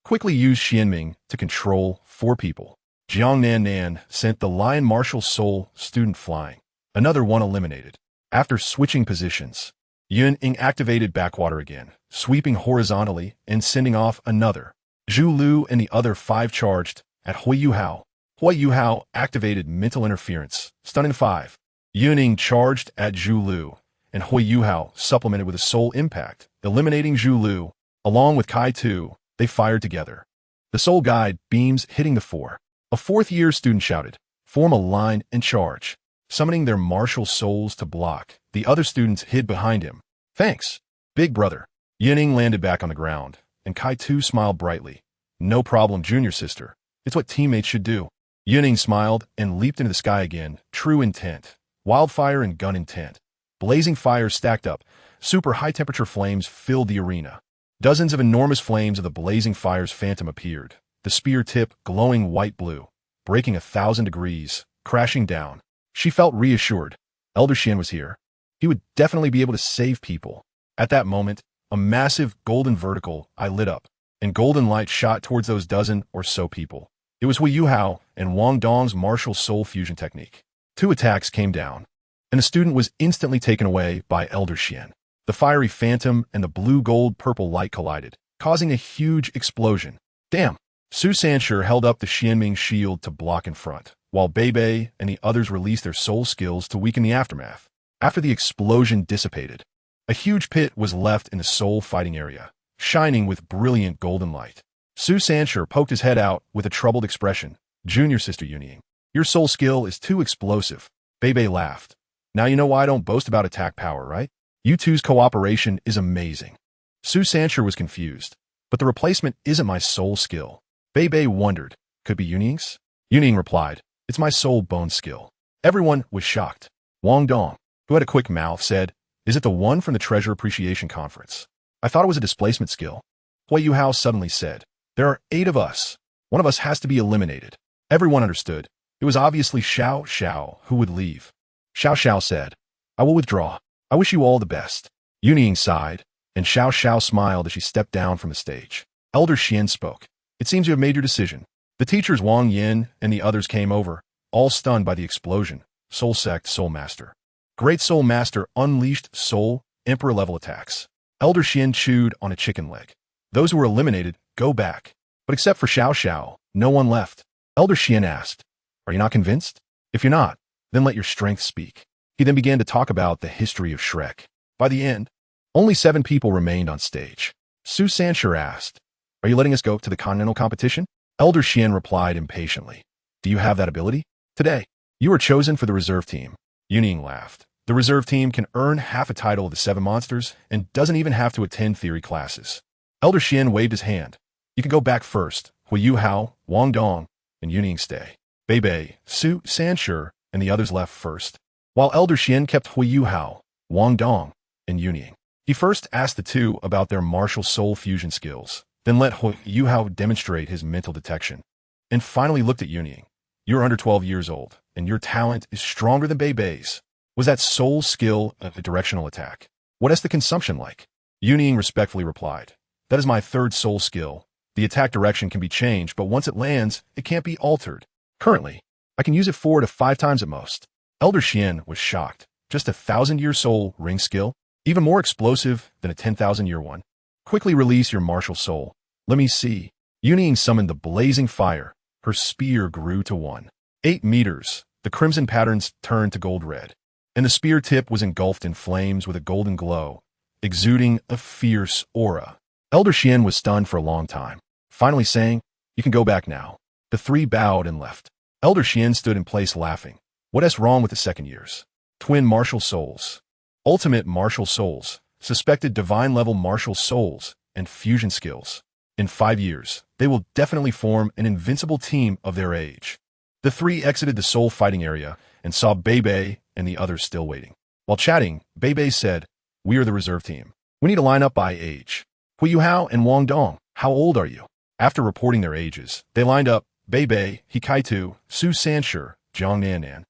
Quickly used Xianming to control 4 people. Jiang Nan sent the Lion Martial Soul student flying. Another 1 eliminated. After switching positions, Yun Ying activated Backwater again, sweeping horizontally and sending off another. Zhu Lu and the other 5 charged at Hui Yuhao. Hui Yuhao activated Mental Interference, stunning 5. Yun Ying charged at Zhu Lu, and Hui Yuhao supplemented with a Soul Impact, eliminating Zhu Lu. Along with Kai Tu, they fired together. The Soul Guide beams hitting the 4. A 4th-year student shouted, "Form a line and charge," summoning their martial souls to block. The other students hid behind him. "Thanks, big brother." Yun Ying landed back on the ground, and Kai Tu smiled brightly. "No problem, junior sister. It's what teammates should do." Yun Ying smiled and leaped into the sky again, true intent. Wildfire and gun intent. Blazing fires stacked up. Super high-temperature flames filled the arena. Dozens of enormous flames of the blazing fire's phantom appeared, the spear tip glowing white-blue, breaking 1,000 degrees, crashing down. She felt reassured. Elder Xian was here. He would definitely be able to save people. At that moment, a massive golden vertical eye lit up, and golden light shot towards those dozen or so people. It was Hui Yuhao and Wang Dong's martial soul fusion technique. 2 attacks came down, and the student was instantly taken away by Elder Xian. The fiery phantom and the blue-gold-purple light collided, causing a huge explosion. Damn! Su Sanshi held up the Xianming shield to block in front, while Bei Bei and the others released their soul skills to weaken the aftermath. After the explosion dissipated, A huge pit was left in the soul fighting area, shining with brilliant golden light. Su Sanshur poked his head out with a troubled expression. Junior sister Yun Ying, your soul skill is too explosive. Bei laughed. Now you know why I don't boast about attack power, right? You two's cooperation is amazing. Su Sanshur was confused, but the replacement isn't my soul skill. Bei wondered, could be Yun Ying's? Yun Ying replied, it's my soul bone skill. Everyone was shocked. Wang Dong, who had a quick mouth, said, is it the one from the Treasure Appreciation Conference? I thought it was a displacement skill. Hui Yuhao suddenly said, there are 8 of us. One of us has to be eliminated. Everyone understood. It was obviously Xiao Xiao who would leave. Xiao Xiao said, I will withdraw. I wish you all the best. Yun Ying sighed, and Xiao Xiao smiled as she stepped down from the stage. Elder Xian spoke. It seems you have made your decision. The teachers Wang Yin and the others came over, all stunned by the explosion. Soul Sect Soul Master. Great Soul Master unleashed Soul Emperor level attacks. Elder Xian chewed on a chicken leg. Those who were eliminated, go back. But except for Xiao Xiao, no one left. Elder Xian asked, are you not convinced? If you're not, then let your strength speak. He then began to talk about the history of Shrek. By the end, only 7 people remained on stage. Su Sanshur asked, are you letting us go to the continental competition? Elder Xian replied impatiently, do you have that ability? Today, you are chosen for the reserve team. Yun Ying laughed. The reserve team can earn half a title of the 7 monsters and doesn't even have to attend theory classes. Elder Xian waved his hand. You can go back first. Hui Yuhao, Wang Dong, and Yun Ying stay. Bei, Su Sanshur, and the others left first, while Elder Xian kept Hui Yuhao, Wang Dong, and Yun Ying. He first asked the 2 about their martial soul fusion skills, then let Hui Yuhao demonstrate his mental detection, and finally looked at Yun Ying. You're under 12 years old, and your talent is stronger than Bei's. Was that soul skill a directional attack? What is the consumption like? Yun Ying respectfully replied, that is my 3rd soul skill. The attack direction can be changed, but once it lands, it can't be altered. Currently, I can use it 4 to 5 times at most. Elder Xian was shocked. Just a 1,000-year soul ring skill? Even more explosive than a 10,000-year one. Quickly release your martial soul. Let me see. Yun Ying summoned the blazing fire. Her spear grew to 1.8 meters. The crimson patterns turned to gold red, and the spear tip was engulfed in flames with a golden glow, exuding a fierce aura. Elder Xian was stunned for a long time, finally saying, you can go back now. The 3 bowed and left. Elder Xian stood in place laughing. What's wrong with the 2nd years? Twin martial souls. Ultimate martial souls. Suspected divine level martial souls. And fusion skills. In 5 years, they will definitely form an invincible team of their age. The 3 exited the soul fighting area and saw Bei and the others still waiting. While chatting, Bei said, we are the reserve team. We need to line up by age. Hui Yuhao and Wang Dong, how old are you? After reporting their ages, they lined up. Bei, Hikaitu, Su Sanshur, Jiang Nanan.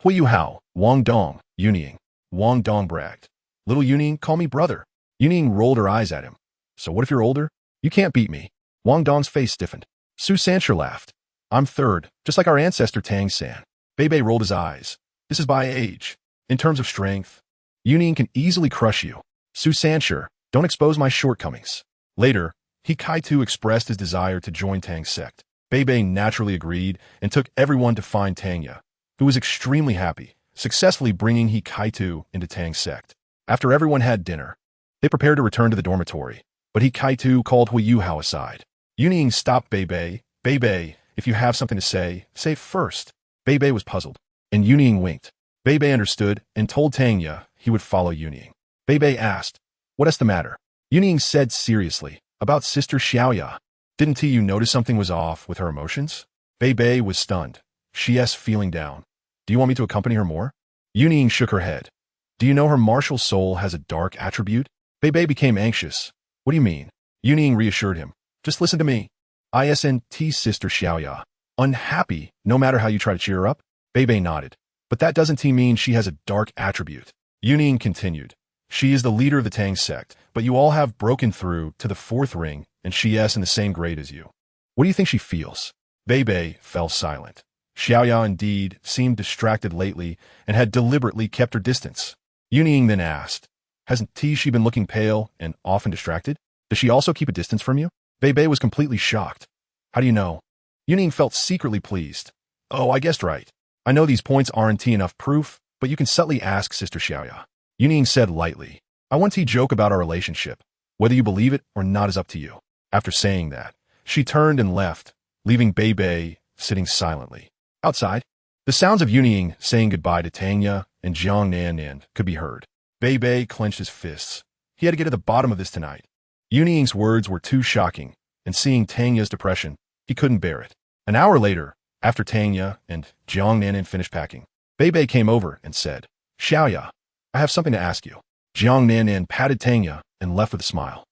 Hui Yuhao, Wang Dong, Yun Ying. Wang Dong bragged. Little Yun Ying, call me brother. Yun Ying rolled her eyes at him. So what if you're older? You can't beat me. Wang Dong's face stiffened. Su Sanshur laughed. I'm 3rd, just like our ancestor Tang San. Bei rolled his eyes. This is by age. In terms of strength, Yun Ying can easily crush you. Su Sanshur, don't expose my shortcomings. Later, Hikaitu expressed his desire to join Tang's sect. Bei naturally agreed and took everyone to find Tangya, who was extremely happy, successfully bringing Hikaitu into Tang's sect. After everyone had dinner, they prepared to return to the dormitory, but Hikaitu called Hui Yuhao aside. Yun Ying stopped Bei. Bei, if you have something to say, say first. Bei was puzzled, and Yun Ying winked. Bei understood and told Tangya he would follow Yun Ying. Bei asked, what is the matter? Yun Ying said seriously, about Sister Xiaoya. Didn't you notice something was off with her emotions? Bei was stunned. She's feeling down. Do you want me to accompany her more? Yun Ying shook her head. Do you know her martial soul has a dark attribute? Bei became anxious. What do you mean? Yun Ying reassured him. Just listen to me. Isn't Sister Xiaoya unhappy no matter how you try to cheer her up? Bei nodded. But that doesn't mean she has a dark attribute. Yun Ying continued. She is the leader of the Tang sect, but you all have broken through to the 4th ring, and she's in the same grade as you. What do you think she feels? Bei fell silent. Xiaoya indeed seemed distracted lately and had deliberately kept her distance. Yun Ying then asked, hasn't she been looking pale and often distracted? Does she also keep a distance from you? Bei was completely shocked. How do you know? Yun Ying felt secretly pleased. Oh, I guessed right. I know these points aren't enough proof, but you can subtly ask Sister Xiaoya. Yun Ying said lightly. I want to joke about our relationship. Whether you believe it or not is up to you." After saying that, she turned and left, leaving Bei Bei sitting silently. Outside, the sounds of Yun Ying saying goodbye to Tanya and Jiang Nan could be heard. Bei Bei clenched his fists. He had to get to the bottom of this tonight. Yun Ying's words were too shocking, and seeing Tanya's depression, he couldn't bear it. An hour later, after Tanya and Jiang Nan finished packing, Bei Bei came over and said, "Xiaoya, I have something to ask you." Jiang Nan patted Tanya and left with a smile.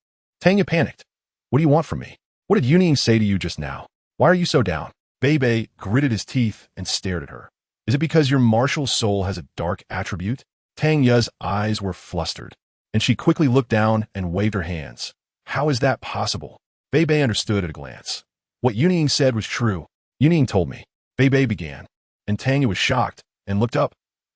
Tanya panicked. "What do you want from me? What did Yun Ying say to you just now? Why are you so down?" Bei Bei gritted his teeth and stared at her. "Is it because your martial soul has a dark attribute?" Tanya's eyes were flustered, and she quickly looked down and waved her hands. "How is that possible?" Bei Bei understood at a glance. What Yun Ying said was true. "Yun Ying told me," Bei Bei began, and Tanya was shocked and looked up.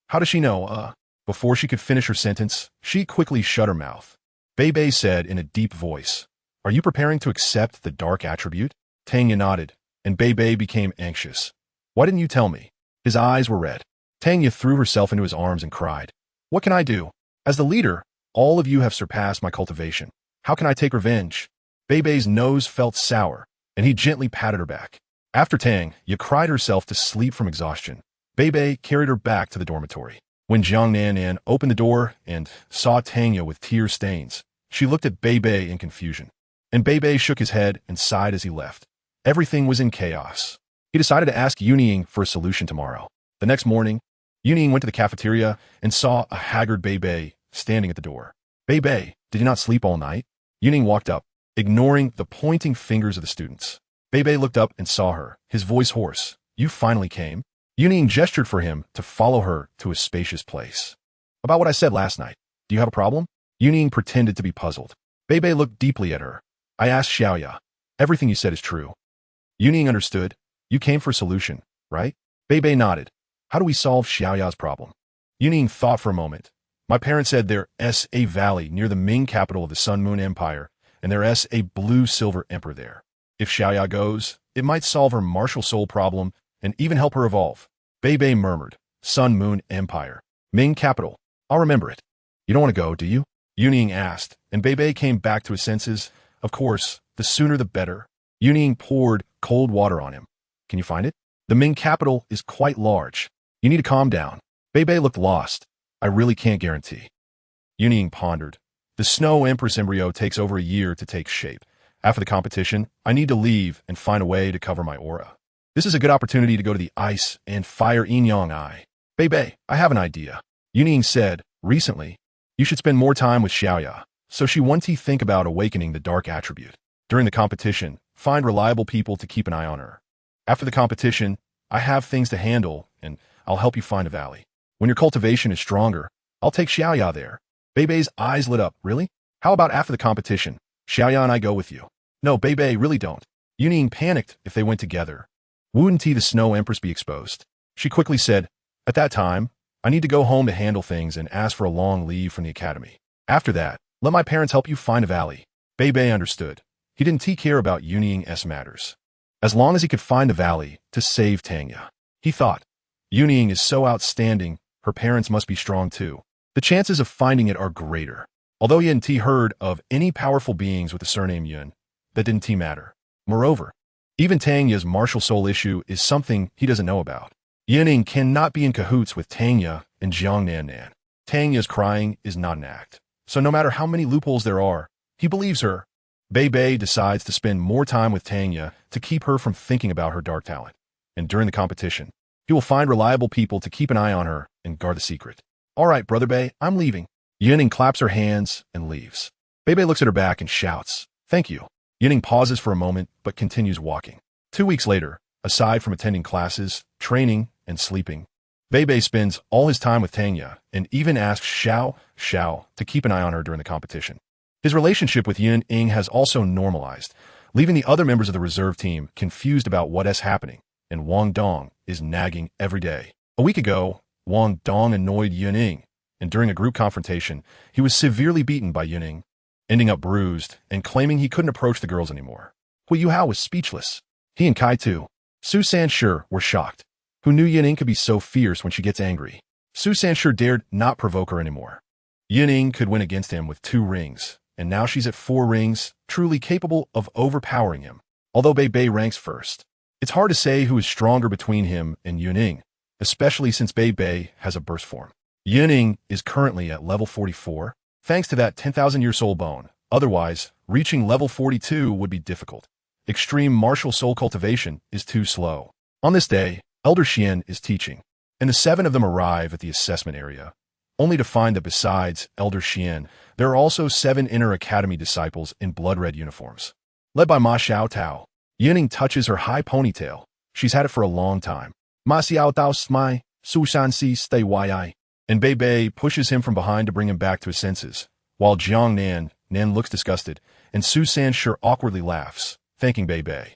"How does she know, Before she could finish her sentence, she quickly shut her mouth. Bei Bei said in a deep voice, "Are you preparing to accept the dark attribute?" Tanya nodded, and Bei Bei became anxious. "Why didn't you tell me?" His eyes were red. Tanya threw herself into his arms and cried, "What can I do? As the leader, all of you have surpassed my cultivation. How can I take revenge?" Bei Bei's nose felt sour, and he gently patted her back. After Tanya cried herself to sleep from exhaustion, Bei Bei carried her back to the dormitory. When Jiang Nan opened the door and saw Tanya with tear stains, she looked at Bei Bei in confusion. And Bei Bei shook his head and sighed as he left. Everything was in chaos. He decided to ask Yun Ying for a solution tomorrow. The next morning, Yun Ying went to the cafeteria and saw a haggard Bei Bei standing at the door. "Bei Bei, did you not sleep all night?" Yun Ying walked up, ignoring the pointing fingers of the students. Bei Bei looked up and saw her, his voice hoarse. "You finally came?" Yun Ying gestured for him to follow her to a spacious place. "About what I said last night. Do you have a problem?" Yun Ying pretended to be puzzled. Bei Bei looked deeply at her. "I asked Xiaoya. Everything you said is true." Yun Ying understood. "You came for a solution, right?" Bei Bei nodded. "How do we solve Xiaoya's problem?" Yun Ying thought for a moment. "My parents said there's a valley near the Ming capital of the Sun Moon Empire, and there's a blue-silver emperor there. If Xiaoya goes, it might solve her martial soul problem and even help her evolve." Bei Bei murmured, "Sun Moon Empire. Ming capital. I'll remember it." "You don't want to go, do you?" Yun Ying asked, and Bei Bei came back to his senses. "Of course, the sooner the better." Yun Ying poured cold water on him. "Can you find it? The Ming capital is quite large. You need to calm down." Bei Bei looked lost. "I really can't guarantee." Yun Ying pondered. "The Snow Empress embryo takes over a year to take shape. After the competition, I need to leave and find a way to cover my aura. This is a good opportunity to go to the Ice and Fire Yin-Yang Eye." "Bei Bei, I have an idea." Yun Ying said, "Recently, you should spend more time with Xiaoya, so she wants to think about awakening the dark attribute. During the competition, find reliable people to keep an eye on her. After the competition, I have things to handle, and I'll help you find a valley. When your cultivation is stronger, I'll take Xiaoya there." Bei Bei's eyes lit up. "Really? How about after the competition? Xiaoya and I go with you." "No, Bei Bei, really don't." Yun Ying panicked if they went together. Wouldn't the Snow Empress be exposed? She quickly said, "At that time, I need to go home to handle things and ask for a long leave from the academy. After that, let my parents help you find a valley." Bei Bei understood. He didn't care about Yun Ying's matters, as long as he could find a valley to save Tanya. He thought, Yun Ying is so outstanding, her parents must be strong too. The chances of finding it are greater. Although he hadn't heard of any powerful beings with the surname Yun, that didn't matter. Moreover, even Tanya's martial soul issue is something he doesn't know about. Yun Ying cannot be in cahoots with Tanya and Jiang Nan. Tanya's crying is not an act. So no matter how many loopholes there are, he believes her. Bei Bei decides to spend more time with Tanya to keep her from thinking about her dark talent. And during the competition, he will find reliable people to keep an eye on her and guard the secret. "All right, Brother Bei, I'm leaving." Yun Ying claps her hands and leaves. Bei Bei looks at her back and shouts, "Thank you." Yun Ying pauses for a moment but continues walking. 2 weeks later, aside from attending classes, training, and sleeping, Bei Bei spends all his time with Tanya and even asks Xiao to keep an eye on her during the competition. His relationship with Yun Ying has also normalized, leaving the other members of the reserve team confused about what is happening, and Wang Dong is nagging every day. A week ago, Wang Dong annoyed Yun Ying, and during a group confrontation, he was severely beaten by Yun Ying, ending up bruised and claiming he couldn't approach the girls anymore. Hui Yuhao was speechless. He and Kai too. Su Sanshi were shocked. Who knew Yun Ying could be so fierce when she gets angry? Su Sanshi dared not provoke her anymore. Yun Ying could win against him with 2 rings, and now she's at 4 rings, truly capable of overpowering him. Although Bei Bei ranks first, it's hard to say who is stronger between him and Yun Ying, especially since Bei Bei has a burst form. Yun Ying is currently at level 44, thanks to that 10,000-year soul bone. Otherwise, reaching level 42 would be difficult. Extreme martial soul cultivation is too slow. On this day, Elder Xian is teaching, and the 7 of them arrive at the assessment area, only to find that besides Elder Xian, there are also 7 inner academy disciples in blood-red uniforms. Led by Ma Xiaotao, Yun Ying touches her high ponytail. She's had it for a long time. Ma Xiaotao smai, Su Shan Si stay yi. And Bei Bei pushes him from behind to bring him back to his senses, while Jiang Nan looks disgusted, and Su San sure awkwardly laughs, thanking Bei Bei.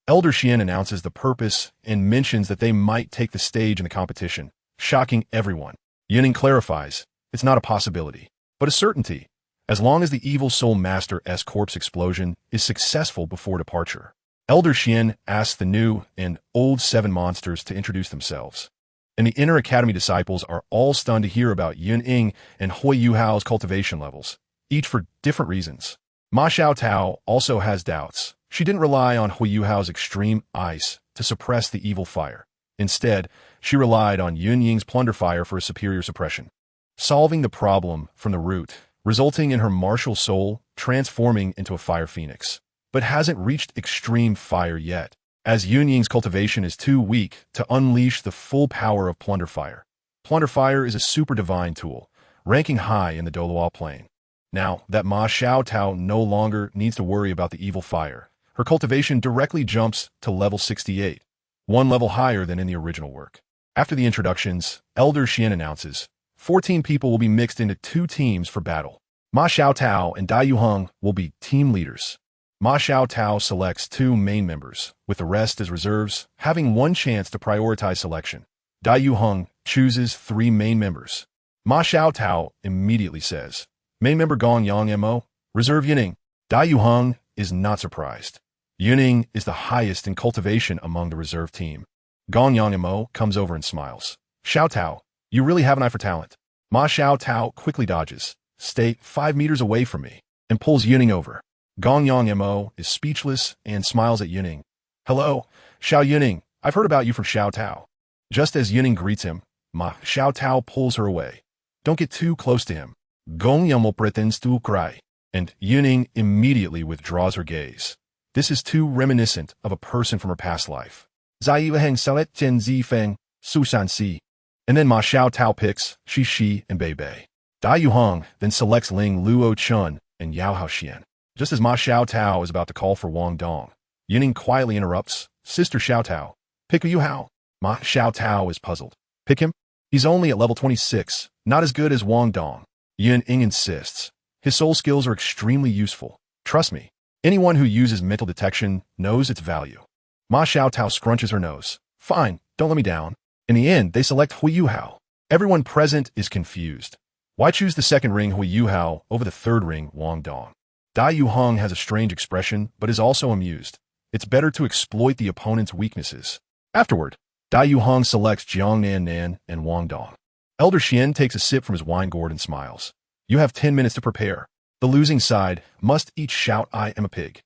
Elder Xian announces the purpose and mentions that they might take the stage in the competition, shocking everyone. Yun Ying clarifies, it's not a possibility, but a certainty, as long as the evil soul master's corpse explosion is successful before departure. Elder Xian asks the new and old 7 monsters to introduce themselves, and the inner academy disciples are all stunned to hear about Yun Ying and Hui Yuhao's cultivation levels, each for different reasons. Ma Xiaotao also has doubts. She didn't rely on Hui Yuhao's extreme ice to suppress the evil fire. Instead, she relied on Yun Ying's plunder fire for a superior suppression, solving the problem from the root, resulting in her martial soul transforming into a fire phoenix, but hasn't reached extreme fire yet, as Yun Ying's cultivation is too weak to unleash the full power of plunder fire. Plunder fire is a super divine tool, ranking high in the Douluo plane. Now that Ma Xiaotao no longer needs to worry about the evil fire, her cultivation directly jumps to level 68, 1 level higher than in the original work. After the introductions, Elder Xian announces, 14 people will be mixed into 2 teams for battle. Ma Xiaotao and Dai Yuheng will be team leaders. Ma Xiaotao selects 2 main members, with the rest as reserves, having 1 chance to prioritize selection. Dai Yuheng chooses 3 main members. Ma Xiaotao immediately says, main member Gong Yang, reserve Yun Ying. Dai Yuheng is not surprised. Yun Ying is the highest in cultivation among the reserve team. Gong Yang comes over and smiles. Xiaotao, you really have an eye for talent. Ma Xiaotao quickly dodges, stay 5 meters away from me, and pulls Yun Ying over. Gong Yang is speechless and smiles at Yun Ying. Hello, Xiao Yun Ying, I've heard about you from Xiaotao. Just as Yun Ying greets him, Ma Xiaotao pulls her away. Don't get too close to him. Gong Yang pretends to cry, and Yun Ying immediately withdraws her gaze. This is too reminiscent of a person from her past life. Zai Heng Salet Chen Zi Feng, Su Shan Si. And then Ma Xiaotao picks Shi and Bei Bei. Dai Yuheng then selects Ling Luo Chun and Yao Haoxian. Just as Ma Xiaotao is about to call for Wang Dong, Yun Ying quietly interrupts, Sister Xiaotao, pick Yu Hao. Ma Xiaotao is puzzled. Pick him? He's only at level 26, not as good as Wang Dong. Yun Ying insists. His soul skills are extremely useful. Trust me, anyone who uses mental detection knows its value. Ma Xiaotao scrunches her nose. Fine, don't let me down. In the end, they select Hui Yuhao. Everyone present is confused. Why choose the 2nd ring Hui Yuhao over the 3rd ring Wang Dong? Dai Yuheng has a strange expression, but is also amused. It's better to exploit the opponent's weaknesses. Afterward, Dai Yuheng selects Jiang Nan and Wang Dong. Elder Xian takes a sip from his wine gourd and smiles. You have 10 minutes to prepare. The losing side must each shout, I am a pig.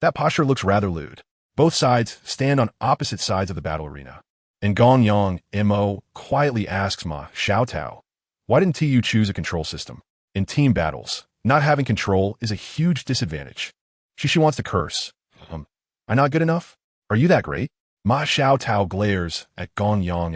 That posture looks rather lewd. Both sides stand on opposite sides of the battle arena. And Gong Yang quietly asks Ma Xiaotao, why didn't TU choose a control system? In team battles, not having control is a huge disadvantage. She wants to curse. I'm not good enough? Are you that great? Ma Xiaotao glares at Gong Yang.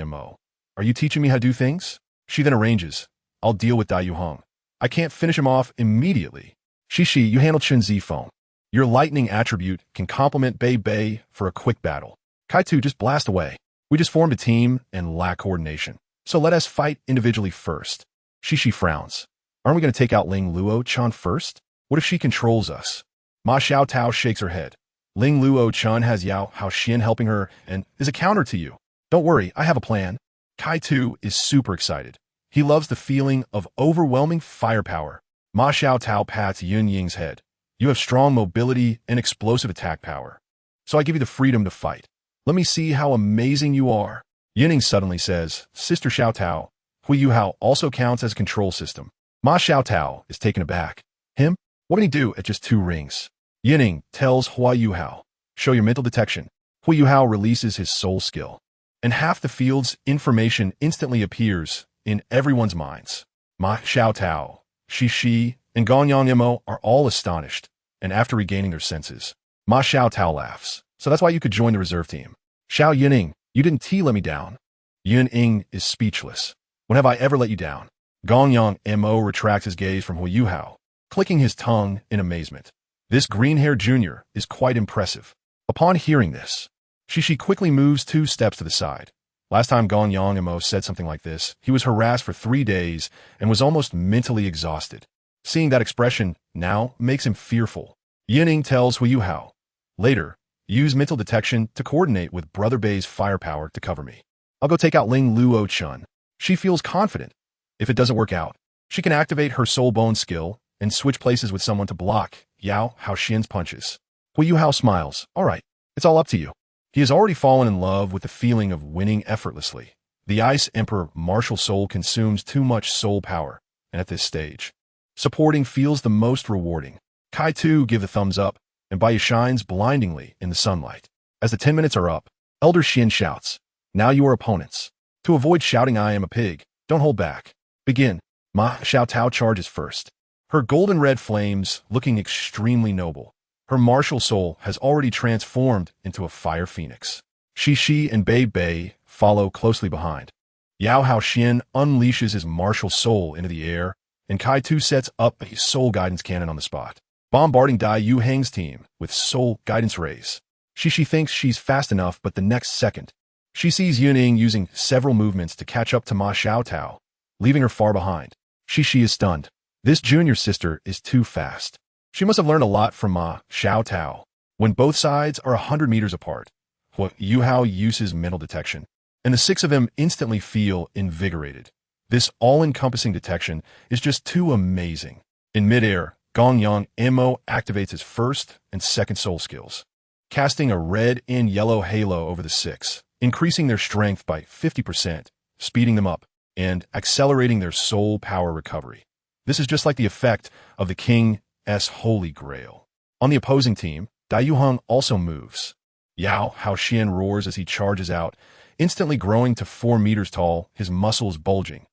Are you teaching me how to do things? She then arranges. I'll deal with Dai Yuheng. I can't finish him off immediately. Shi, you handle Chen Zifeng. Your lightning attribute can complement Bei Bei for a quick battle. Kaitu, just blast away. We just formed a team and lack coordination. So let us fight individually first. Shi frowns. Aren't we going to take out Ling Luo Chun first? What if she controls us? Ma Xiaotao shakes her head. Ling Luo Chun has Yao Haoxian helping her and is a counter to you. Don't worry, I have a plan. Kaitu is super excited. He loves the feeling of overwhelming firepower. Ma Xiaotao pats Yun Ying's head. You have strong mobility and explosive attack power. So I give you the freedom to fight. Let me see how amazing you are. Yun Ying suddenly says, Sister Xiaotao, Hui Yuhao also counts as a control system. Ma Xiaotao is taken aback. Him? What can he do at just 2 rings? Yun Ying tells Hua Yuhao, show your mental detection. Hua Yuhao releases his soul skill, and half the field's information instantly appears in everyone's minds. Ma Xiaotao, Shi, and Gong Yang are all astonished, and after regaining their senses, Ma Xiaotao laughs. So that's why you could join the reserve team. Xiao Yun Ying, you didn't let me down. Yun Ying is speechless. When have I ever let you down? Gong Yang retracts his gaze from Hua Yuhao, clicking his tongue in amazement. This green-haired junior is quite impressive. Upon hearing this, Shi quickly moves 2 steps to the side. Last time Gong Yang said something like this, he was harassed for 3 days and was almost mentally exhausted. Seeing that expression now makes him fearful. Yun Ying tells Hua Yuhao, later, use mental detection to coordinate with Brother Bei's firepower to cover me. I'll go take out Luo Chun. She feels confident. If it doesn't work out, she can activate her soul bone skill and switch places with someone to block Yao Haoxian's punches. Hua Yuhao smiles. All right, it's all up to you. He has already fallen in love with the feeling of winning effortlessly. The Ice Emperor martial soul consumes too much soul power, and at this stage, supporting feels the most rewarding. Kai too give the thumbs up, and Bai shines blindingly in the sunlight. As the 10 minutes are up, Elder Xian shouts, now you are opponents. To avoid shouting I am a pig, don't hold back. Begin. Ma Xiaotao charges first. Her golden red flames looking extremely noble. Her martial soul has already transformed into a fire phoenix. Shi and Bei follow closely behind. Yao Haoxian unleashes his martial soul into the air, and Kai Tu sets up a soul guidance cannon on the spot, bombarding Dai Yu Heng's team with soul guidance rays. Shi thinks she's fast enough, but the next second, she sees Yun Ying using several movements to catch up to Ma Xiaotao, leaving her far behind. Shi is stunned. This junior sister is too fast. She must have learned a lot from Ma Xiaotao. When both sides are 100 meters apart, Hua Yuhao uses mental detection, and the 6 of them instantly feel invigorated. This all-encompassing detection is just too amazing. In midair, Gong Yang activates his first and second soul skills, casting a red and yellow halo over the 6, increasing their strength by 50%, speeding them up, and accelerating their soul power recovery. This is just like the effect of the King's Holy Grail. On the opposing team, Dai Yuheng also moves. Yao Haoxian roars as he charges out, instantly growing to 4 meters tall, his muscles bulging.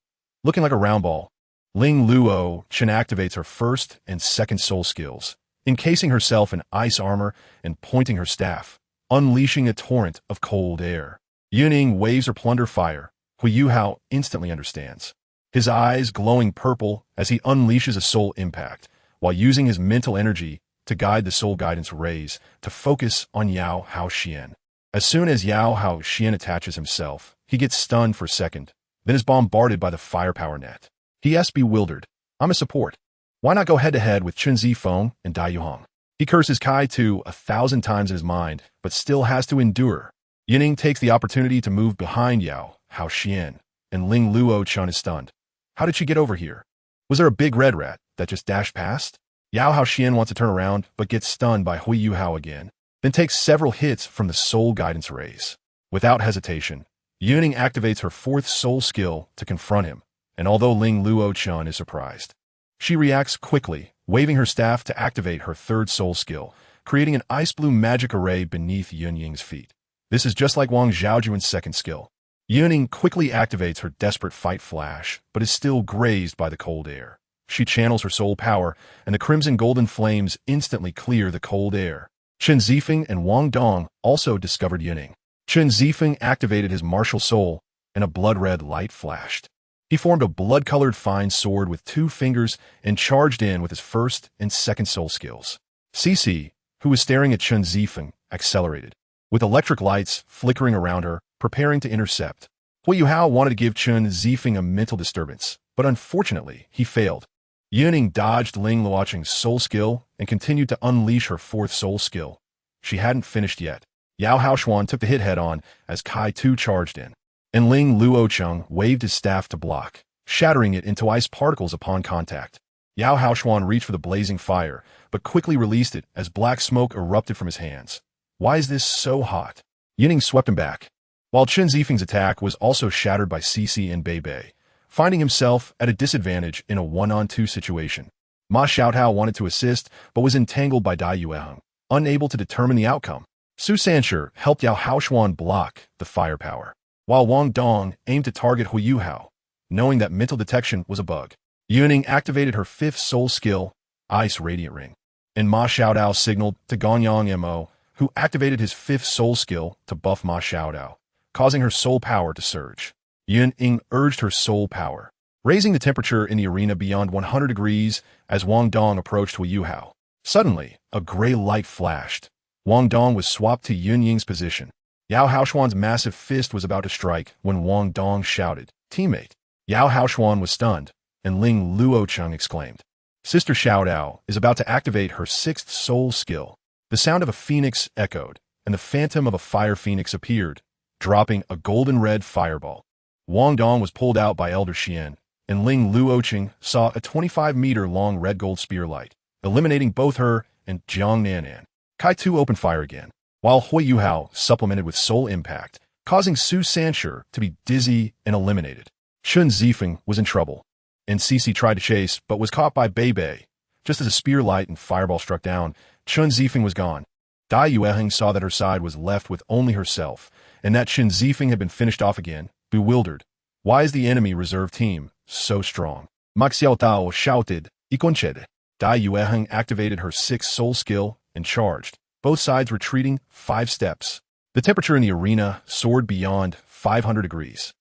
Looking like a round ball, Luo Chen activates her first and second soul skills, encasing herself in ice armor and pointing her staff, unleashing a torrent of cold air. Yun Ying waves her plunder fire. Hua Yuhao instantly understands, his eyes glowing purple as he unleashes a soul impact, while using his mental energy to guide the soul guidance rays to focus on Yao Haoxian. As soon as Yao Haoxian attaches himself, he gets stunned for a second, then is bombarded by the firepower net. He is bewildered. I'm a support. Why not go head-to-head with Chen Zifeng and Dai Yuheng? He curses Kai Tu 1,000 times in his mind, but still has to endure. Yun Ying takes the opportunity to move behind Yao Haoxian, and Luo Chun is stunned. How did she get over here? Was there a big red rat that just dashed past? Yao Haoxian wants to turn around, but gets stunned by Hua Yuhao again, then takes several hits from the soul guidance rays. Without hesitation, Yun Ying activates her 4th soul skill to confront him, and although Luo Chun is surprised, she reacts quickly, waving her staff to activate her 3rd soul skill, creating an ice blue magic array beneath Yun Ying's feet. This is just like Wang Zhaojuan's 2nd skill. Yun Ying quickly activates her desperate fight flash, but is still grazed by the cold air. She channels her soul power, and the crimson golden flames instantly clear the cold air. Chen Zifeng and Wang Dong also discovered Yun Ying. Chen Zifeng activated his martial soul, and a blood-red light flashed. He formed a blood-colored fine sword with 2 fingers and charged in with his 1st and 2nd soul skills. Cici, who was staring at Chen Zifeng, accelerated, with electric lights flickering around her, preparing to intercept. Hua Yuhao wanted to give Chen Zifeng a mental disturbance, but unfortunately, he failed. Yun Ying dodged Luo Cheng's soul skill and continued to unleash her 4th soul skill. She hadn't finished yet. Yao Haoxuan took the hit head-on as Kai Tu charged in, and Luo Cheng waved his staff to block, shattering it into ice particles upon contact. Yao Haoxuan reached for the blazing fire, but quickly released it as black smoke erupted from his hands. Why is this so hot? Yun Ying swept him back. While Chen Zifeng's attack was also shattered by Cici and Bei, finding himself at a disadvantage in a 1-on-2 situation. Ma Xiaotao wanted to assist, but was entangled by Dai Yueheng, unable to determine the outcome. Su Sanshi helped Yao Haoshuan block the firepower, while Wang Dong aimed to target Hu Yuhao, knowing that mental detection was a bug. Yun Ying activated her 5th soul skill, Ice Radiant Ring, and Ma Xiaotao signaled to Ganyang Mo, who activated his 5th soul skill to buff Ma Xiaotao, causing her soul power to surge. Yun Ying urged her soul power, raising the temperature in the arena beyond 100 degrees as Wang Dong approached Hu Yuhao. Suddenly, a gray light flashed. Wang Dong was swapped to Yun Ying's position. Yao Haoshuan's massive fist was about to strike when Wang Dong shouted, "Teammate!" Yao Haoshuan was stunned, and Ling Luocheng exclaimed, "Sister Xiaodao is about to activate her 6th soul skill." The sound of a phoenix echoed, and the phantom of a fire phoenix appeared, dropping a golden-red fireball. Wang Dong was pulled out by Elder Xian, and Ling Luocheng saw a 25-meter-long red-gold spear light, eliminating both her and Jiang Nanan. Kai Tu opened fire again, while Hu Yuhao supplemented with soul impact, causing Su Sanshi to be dizzy and eliminated. Chun Zifeng was in trouble, and Cici tried to chase but was caught by Bei Bei. Just as a spear light and fireball struck down, Chun Zifeng was gone. Dai Yueheng saw that her side was left with only herself, and that Chun Zifeng had been finished off again, bewildered. Why is the enemy reserve team so strong? Ma Xiaotao shouted, "Ikonchede." Dai Yueheng activated her 6th soul skill and charged, both sides retreating 5 steps. The temperature in the arena soared beyond 500 degrees.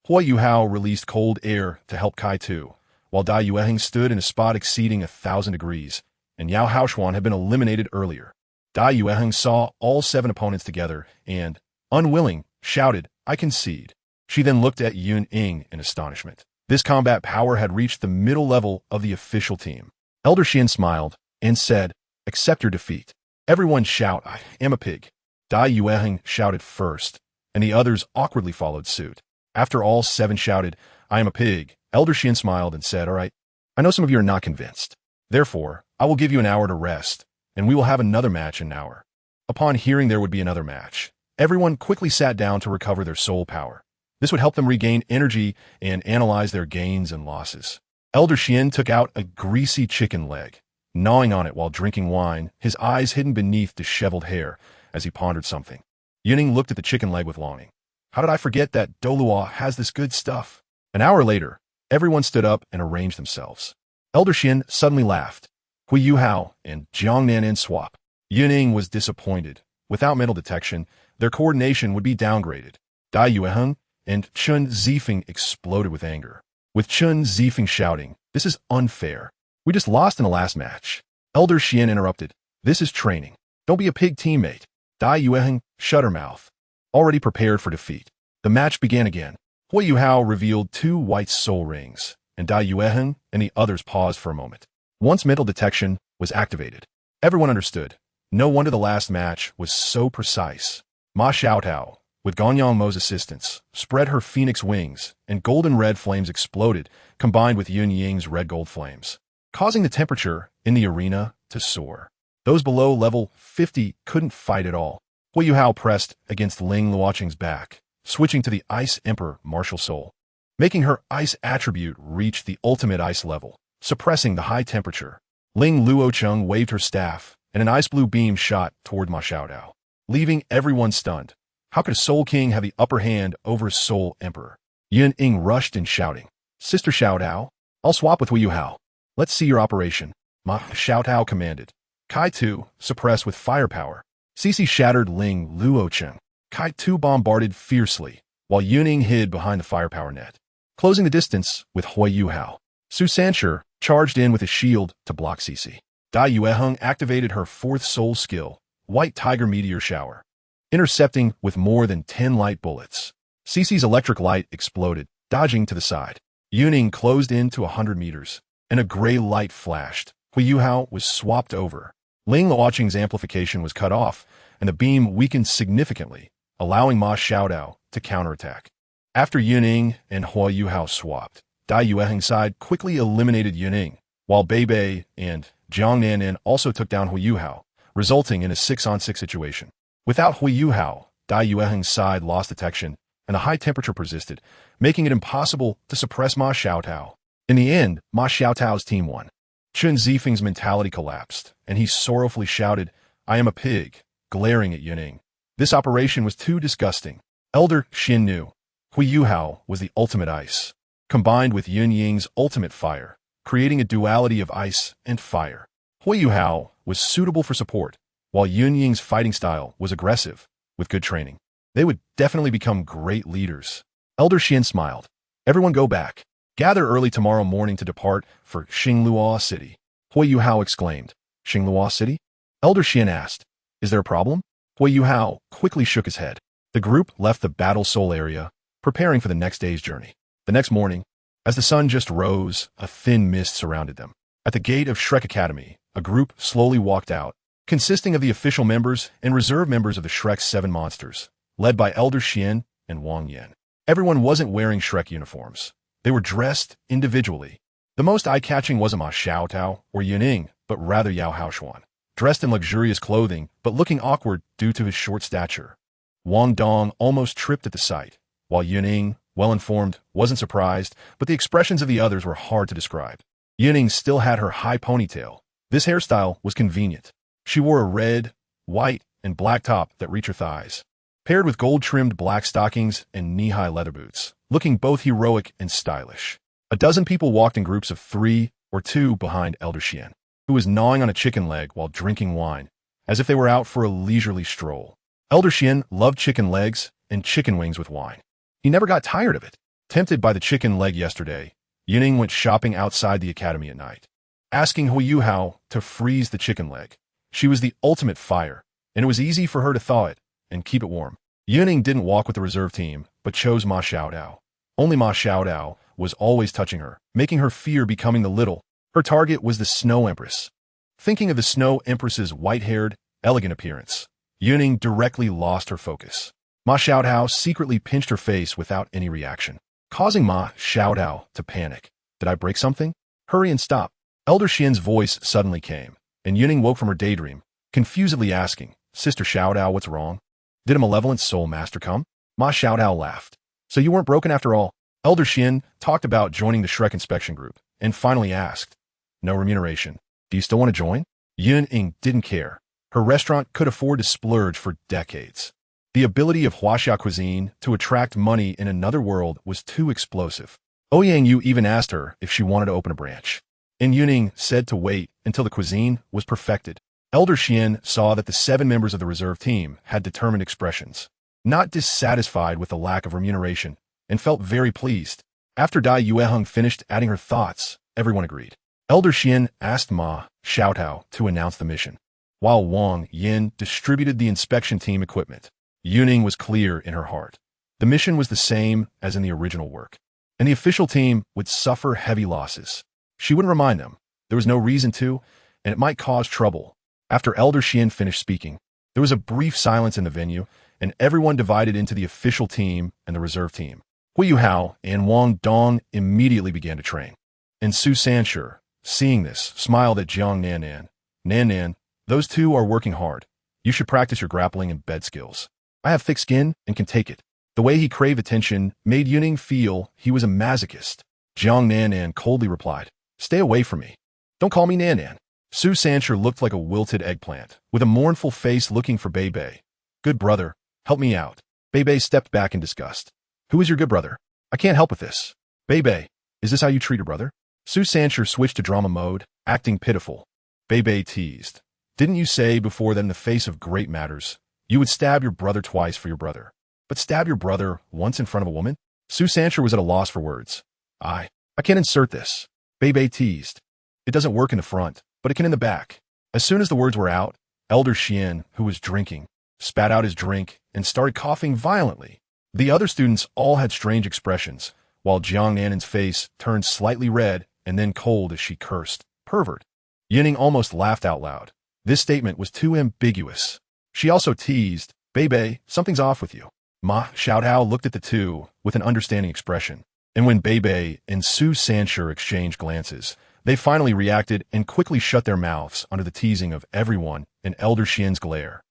Hu Yuhao released cold air to help Kai Tu, while Dai Yueheng stood in a spot exceeding 1,000 degrees, and Yao Haoshuan had been eliminated earlier. Dai Yueheng saw all 7 opponents together and, unwilling, shouted, "I concede." She then looked at Yun Ying in astonishment. This combat power had reached the middle level of the official team. Elder Xian smiled and said, "Accept your defeat." Everyone shout, "I am a pig." Dai Yueheng shouted first, and the others awkwardly followed suit. After all 7 shouted, "I am a pig," Elder Xian smiled and said, "All right, I know some of you are not convinced. Therefore, I will give you an hour to rest, and we will have another match in an hour." Upon hearing there would be another match, everyone quickly sat down to recover their soul power. This would help them regain energy and analyze their gains and losses. Elder Xian took out a greasy chicken leg, gnawing on it while drinking wine, his eyes hidden beneath disheveled hair as he pondered something. Yun Ying looked at the chicken leg with longing. How did I forget that Douluo has this good stuff? An hour later, everyone stood up and arranged themselves. Elder Xian suddenly laughed. Hu Yuhao and Jiang Nanan swap. Yun Ying was disappointed. Without mental detection, their coordination would be downgraded. Dai Yueheng and Chun Zifeng exploded with anger, with Chun Zifeng shouting, "This is unfair. We just lost in the last match." Elder Xian interrupted, "This is training. Don't be a pig teammate." Dai Yueheng shut her mouth, already prepared for defeat. The match began again. Hu Yuhao revealed 2 white soul rings, and Dai Yueheng and the others paused for a moment. Once mental detection was activated, everyone understood. No wonder the last match was so precise. Ma Xiaotao, with Ganyang Mo's assistance, spread her phoenix wings, and golden red flames exploded, combined with Yun Ying's red-gold flames, causing the temperature in the arena to soar. Those below level 50 couldn't fight at all. Hu Yuhao pressed against Ling Luocheng's back, switching to the Ice Emperor martial soul, making her ice attribute reach the ultimate ice level, suppressing the high temperature. Ling Luocheng waved her staff, and an ice blue beam shot toward Ma Xiaotao, leaving everyone stunned. How could a Soul King have the upper hand over a Soul Emperor? Yun Ying rushed in shouting, "Sister Xiaodao, I'll swap with Hu Yuhao. Let's see your operation." Ma Xiaotao commanded. Kai Tu suppressed with firepower. Cici shattered Ling Luocheng. Kai Tu bombarded fiercely, while Yun Ying hid behind the firepower net, closing the distance with Hu Yuhao. Su Sanshi charged in with a shield to block Cici. Dai Yueheng activated her 4th soul skill, White Tiger Meteor Shower, intercepting with more than 10 light bullets. Cici's electric light exploded, dodging to the side. Yun Ying closed in to 100 meters, and a gray light flashed. Hu Yuhao was swapped over. Ling Luocheng's amplification was cut off, and the beam weakened significantly, allowing Ma Xiaotao to counterattack. After Yun Ying and Hu Yuhao swapped, Dai Yueheng's side quickly eliminated Yun Ying, while Bei Bei and Jiang Nanan also took down Hu Yuhao, resulting in a 6-on-6 situation. Without Hu Yuhao, Dai Yueheng's side lost detection and the high temperature persisted, making it impossible to suppress Ma Xiaotao. In the end, Ma Xiaotao's team won. Chen Zifeng's mentality collapsed, and he sorrowfully shouted, "I am a pig," glaring at Yun Ying. This operation was too disgusting. Elder Xin knew. Hui Yuhao was the ultimate ice, combined with Yun Ying's ultimate fire, creating a duality of ice and fire. Hui Yuhao was suitable for support, while Yun Ying's fighting style was aggressive, with good training. They would definitely become great leaders. Elder Xian smiled. Everyone go back. Gather early tomorrow morning to depart for Xingluo City. Hui Yuhao exclaimed. Xingluo City? Elder Xian asked. Is there a problem? Hui Yuhao quickly shook his head. The group left the Battle Soul area, preparing for the next day's journey. The next morning, as the sun just rose, a thin mist surrounded them. At the gate of Shrek Academy, a group slowly walked out, consisting of the official members and reserve members of the Shrek's 7 monsters, led by Elder Xian and Wang Yan. Everyone wasn't wearing Shrek uniforms. They were dressed individually. The most eye-catching wasn't Ma Xiaotao or Yun Ying, but rather Yao Haoshuan, dressed in luxurious clothing but looking awkward due to his short stature. Wang Dong almost tripped at the sight, while Yun Ying, well-informed, wasn't surprised, but the expressions of the others were hard to describe. Yun Ying still had her high ponytail. This hairstyle was convenient. She wore a red, white, and black top that reached her thighs, paired with gold-trimmed black stockings and knee-high leather boots, looking both heroic and stylish. A dozen people walked in groups of 3 or 2 behind Elder Xian, who was gnawing on a chicken leg while drinking wine, as if they were out for a leisurely stroll. Elder Xian loved chicken legs and chicken wings with wine. He never got tired of it. Tempted by the chicken leg yesterday, Yun Ying went shopping outside the academy at night, asking Hui Yuhao to freeze the chicken leg. She was the ultimate fire, and it was easy for her to thaw it and keep it warm. Yun Ying didn't walk with the reserve team, but chose Ma Xiaotao. Only Ma Xiaotao was always touching her, making her fear becoming the little. Her target was the Snow Empress. Thinking of the Snow Empress's white-haired, elegant appearance, Yun Ying directly lost her focus. Ma Xiaotao secretly pinched her face without any reaction, causing Ma Xiaotao to panic. Did I break something? Hurry and stop. Elder Xian's voice suddenly came, and Yun Ying woke from her daydream, confusedly asking, Sister Xiaotao, what's wrong? Did a malevolent soul master come? Ma Xiaotao laughed. So you weren't broken after all? Elder Xian talked about joining the Shrek inspection group, and finally asked, no remuneration. Do you still want to join? Yun Ying didn't care. Her restaurant could afford to splurge for decades. The ability of Huaxia cuisine to attract money in another world was too explosive. Ouyang Yu even asked her if she wanted to open a branch, and Yun Ying said to wait until the cuisine was perfected. Elder Xian saw that the 7 members of the reserve team had determined expressions, not dissatisfied with the lack of remuneration, and felt very pleased. After Dai Yueheng finished adding her thoughts, everyone agreed. Elder Xian asked Ma Xiaotao to announce the mission, while Wang Yin distributed the inspection team equipment. Yun Ying was clear in her heart. The mission was the same as in the original work, and the official team would suffer heavy losses. She wouldn't remind them. There was no reason to, and it might cause trouble. After Elder Xian finished speaking, there was a brief silence in the venue, and everyone divided into the official team and the reserve team. Hui Yuhao and Wang Dong immediately began to train, and Su Sanshi, seeing this, smiled at Jiang Nan. Nan, those two are working hard. You should practice your grappling and bed skills. I have thick skin and can take it. The way he craved attention made Yun Ying feel he was a masochist. Jiang Nan coldly replied, Stay away from me. Don't call me Nan. Su Sanshi looked like a wilted eggplant, with a mournful face looking for Bei. Good brother, help me out. Bei stepped back in disgust. Who is your good brother? I can't help with this. Bei, is this how you treat a brother? Su Sanshi switched to drama mode, acting pitiful. Bei teased. Didn't you say before that in the face of great matters, you would stab your brother twice for your brother, but stab your brother once in front of a woman? Su Sanshi was at a loss for words. I can't insert this. Bei teased. It doesn't work in the front, but it can in the back. As soon as the words were out, Elder Xian, who was drinking, spat out his drink and started coughing violently. The other students all had strange expressions, while Jiang Nan's face turned slightly red and then cold as she cursed. Pervert. Yun Ying almost laughed out loud. This statement was too ambiguous. She also teased, Bei, something's off with you. Ma Xiaotao looked at the two with an understanding expression, and when Bei and Su Sanshi exchanged glances, they finally reacted and quickly shut their mouths under the teasing of everyone in Elder Xian's glare.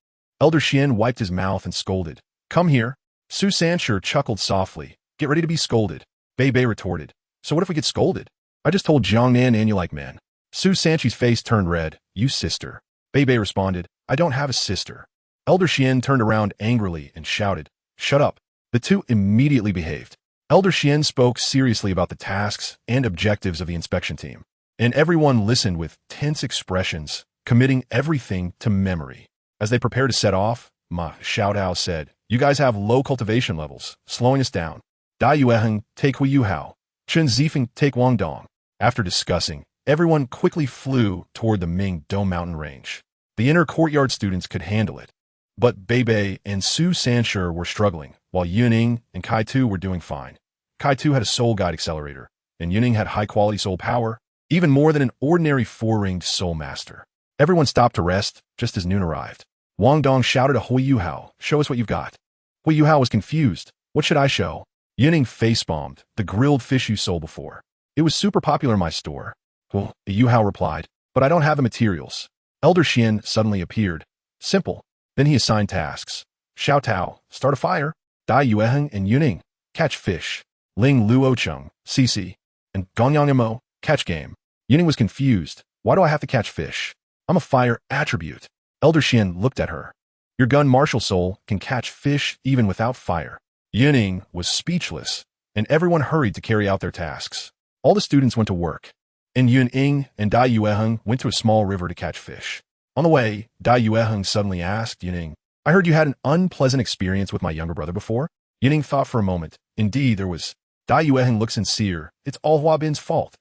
Elder Xian wiped his mouth and scolded, Come here. Su Sanshur chuckled softly. Get ready to be scolded. Bei Bei retorted. So what if we get scolded? I just told Jiang Nan you like men. Su Sanchi's face turned red. You sister. Bei Bei responded. I don't have a sister. Elder Xian turned around angrily and shouted. Shut up. The two immediately behaved. Elder Xian spoke seriously about the tasks and objectives of the inspection team, and everyone listened with tense expressions, committing everything to memory. As they prepared to set off, Ma Xiaodao said, You guys have low cultivation levels, slowing us down. Dai Yueheng, take Hui Yuhao. Chen Zifeng, take Wang Dong. After discussing, everyone quickly flew toward the Mingdou mountain range. The inner courtyard students could handle it, but Bei Bei and Su Sanshur were struggling, while Yun Ying and Kai Tu were doing fine. Kai Tu had a soul guide accelerator, and Yun Ying had high-quality soul power, even more than an ordinary four-ringed soul master. Everyone stopped to rest just as noon arrived. Wang Dong shouted to Hui Yuhao, Show us what you've got. Hui Yuhao was confused. What should I show? Yun Ying face-bombed the grilled fish you sold before. It was super popular in my store. Well, Yuhao replied, But I don't have the materials. Elder Xian suddenly appeared. Simple. Then he assigned tasks. Xiao Tao, start a fire. Dai Yueheng and Yun Ying, catch fish. Ling Luocheng, Cici, and Gonyang Mo, catch game. Yun Ying was confused. Why do I have to catch fish? I'm a fire attribute. Elder Xian looked at her. Your gun martial soul can catch fish even without fire. Yun Ying was speechless, and everyone hurried to carry out their tasks. All the students went to work, and Yun Ying and Dai Yueheng went to a small river to catch fish. On the way, Dai Yueheng suddenly asked Yun Ying, I heard you had an unpleasant experience with my younger brother before? Yun Ying thought for a moment. Indeed, there was. Dai Yueheng looked sincere. It's all Hua Bin's fault.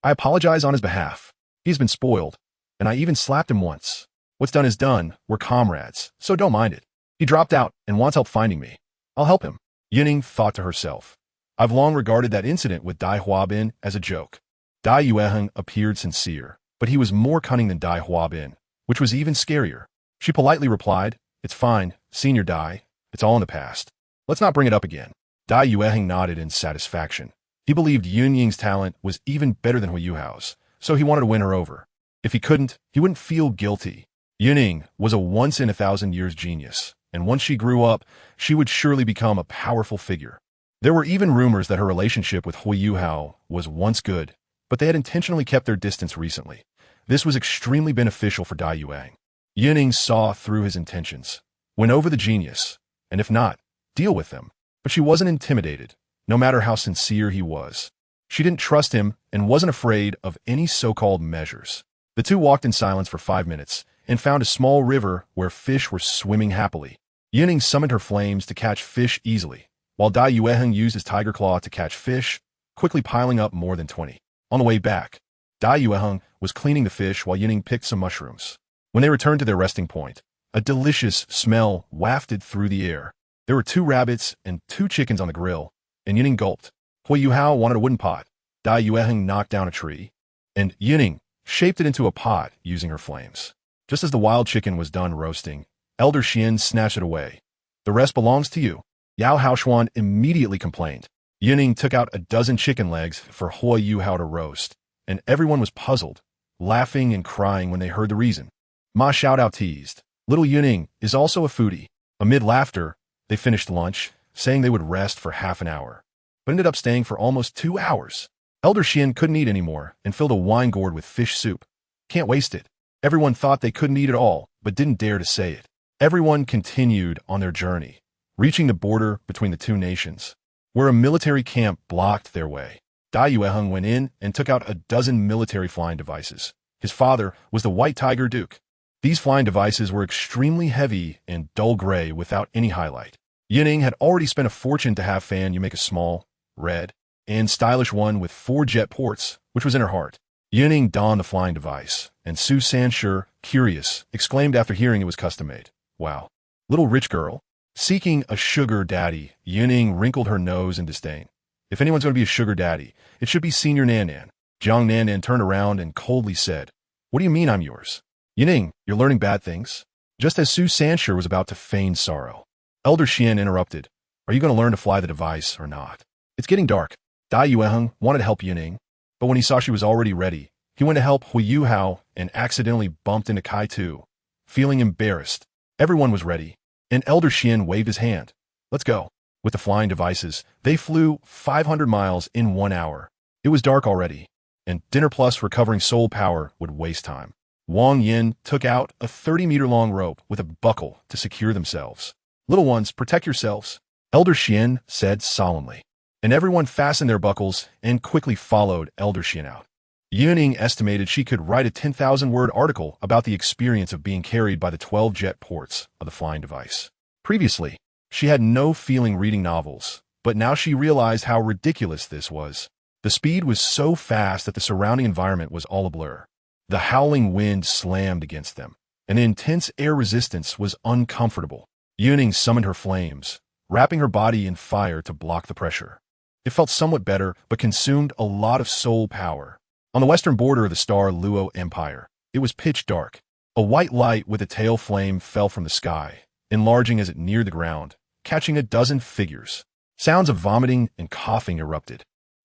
I apologize on his behalf. He's been spoiled, and I even slapped him once. What's done is done. We're comrades, so don't mind it. He dropped out and wants help finding me. I'll help him. Yun Ying thought to herself. I've long regarded that incident with Dai Huabin as a joke. Dai Yueheng appeared sincere, but he was more cunning than Dai Huabin, which was even scarier. She politely replied, It's fine, Senior Dai. It's all in the past. Let's not bring it up again. Dai Yueheng nodded in satisfaction. He believed Yun Ying's talent was even better than Hui Yuhao's, so he wanted to win her over. If he couldn't, he wouldn't feel guilty. Yun Ying was a once-in-a-thousand-years genius, and once she grew up, she would surely become a powerful figure. There were even rumors that her relationship with Hui Yuhao was once good, but they had intentionally kept their distance recently. This was extremely beneficial for Dai Yueheng. Yun Ying saw through his intentions, went over the genius, and if not, deal with them. But she wasn't intimidated, no matter how sincere he was. She didn't trust him and wasn't afraid of any so-called measures. The two walked in silence for 5 minutes and found a small river where fish were swimming happily. Yun Ying summoned her flames to catch fish easily, while Dai Yueheng used his tiger claw to catch fish, quickly piling up more than 20. On the way back, Dai Yueheng was cleaning the fish while Yun Ying picked some mushrooms. When they returned to their resting point, a delicious smell wafted through the air. There were 2 rabbits and 2 chickens on the grill, and Yun Ying gulped. Hui Yuhao wanted a wooden pot. Dai Yueheng knocked down a tree, and Yun Ying shaped it into a pot using her flames. Just as the wild chicken was done roasting, Elder Xian snatched it away. The rest belongs to you. Yao Haoshuan immediately complained. Yun Ying took out a dozen chicken legs for Hui Yuhao to roast, and everyone was puzzled, laughing and crying when they heard the reason. Ma Xiaodao teased. Little Yun Ying is also a foodie. Amid laughter, they finished lunch, saying they would rest for half an hour, but ended up staying for almost 2 hours. Elder Xian couldn't eat anymore and filled a wine gourd with fish soup. Can't waste it. Everyone thought they couldn't eat it all, but didn't dare to say it. Everyone continued on their journey, reaching the border between the 2 nations, where a military camp blocked their way. Dai Yueheng went in and took out a dozen military flying devices. His father was the White Tiger Duke. These flying devices were extremely heavy and dull gray without any highlight. Yun Ying had already spent a fortune to have Fan Yu make a small, red, and stylish one with 4 jet ports, which was in her heart. Yun Ying donned the flying device, and Su Sanshur, curious, exclaimed after hearing it was custom-made. Wow. Little rich girl. Seeking a sugar daddy, Yun Ying wrinkled her nose in disdain. If anyone's going to be a sugar daddy, it should be Senior Nan Nan. Jiang Nan Nan turned around and coldly said, What do you mean I'm yours? Yun Ying, you're learning bad things? Just as Su Sanshur was about to feign sorrow, Elder Xian interrupted. Are you going to learn to fly the device or not? It's getting dark. Dai Yueheng wanted to help Yun Ying, but when he saw she was already ready, he went to help Hui Yuhao and accidentally bumped into Kai Tu. Feeling embarrassed, everyone was ready, and Elder Xian waved his hand. Let's go. With the flying devices, they flew 500 miles in 1 hour. It was dark already, and dinner plus recovering soul power would waste time. Wang Yin took out a 30-meter-long rope with a buckle to secure themselves. "Little ones, protect yourselves," Elder Xian said solemnly. And everyone fastened their buckles and quickly followed Elder Xian out. Yun Ying estimated she could write a 10,000-word article about the experience of being carried by the 12 jet ports of the flying device. Previously, she had no feeling reading novels, but now she realized how ridiculous this was. The speed was so fast that the surrounding environment was all a blur. The howling wind slammed against them, and the intense air resistance was uncomfortable. Yun Ying summoned her flames, wrapping her body in fire to block the pressure. It felt somewhat better, but consumed a lot of soul power. On the western border of the Douluo Empire, it was pitch dark. A white light with a tail flame fell from the sky, enlarging as it neared the ground, catching a dozen figures. Sounds of vomiting and coughing erupted.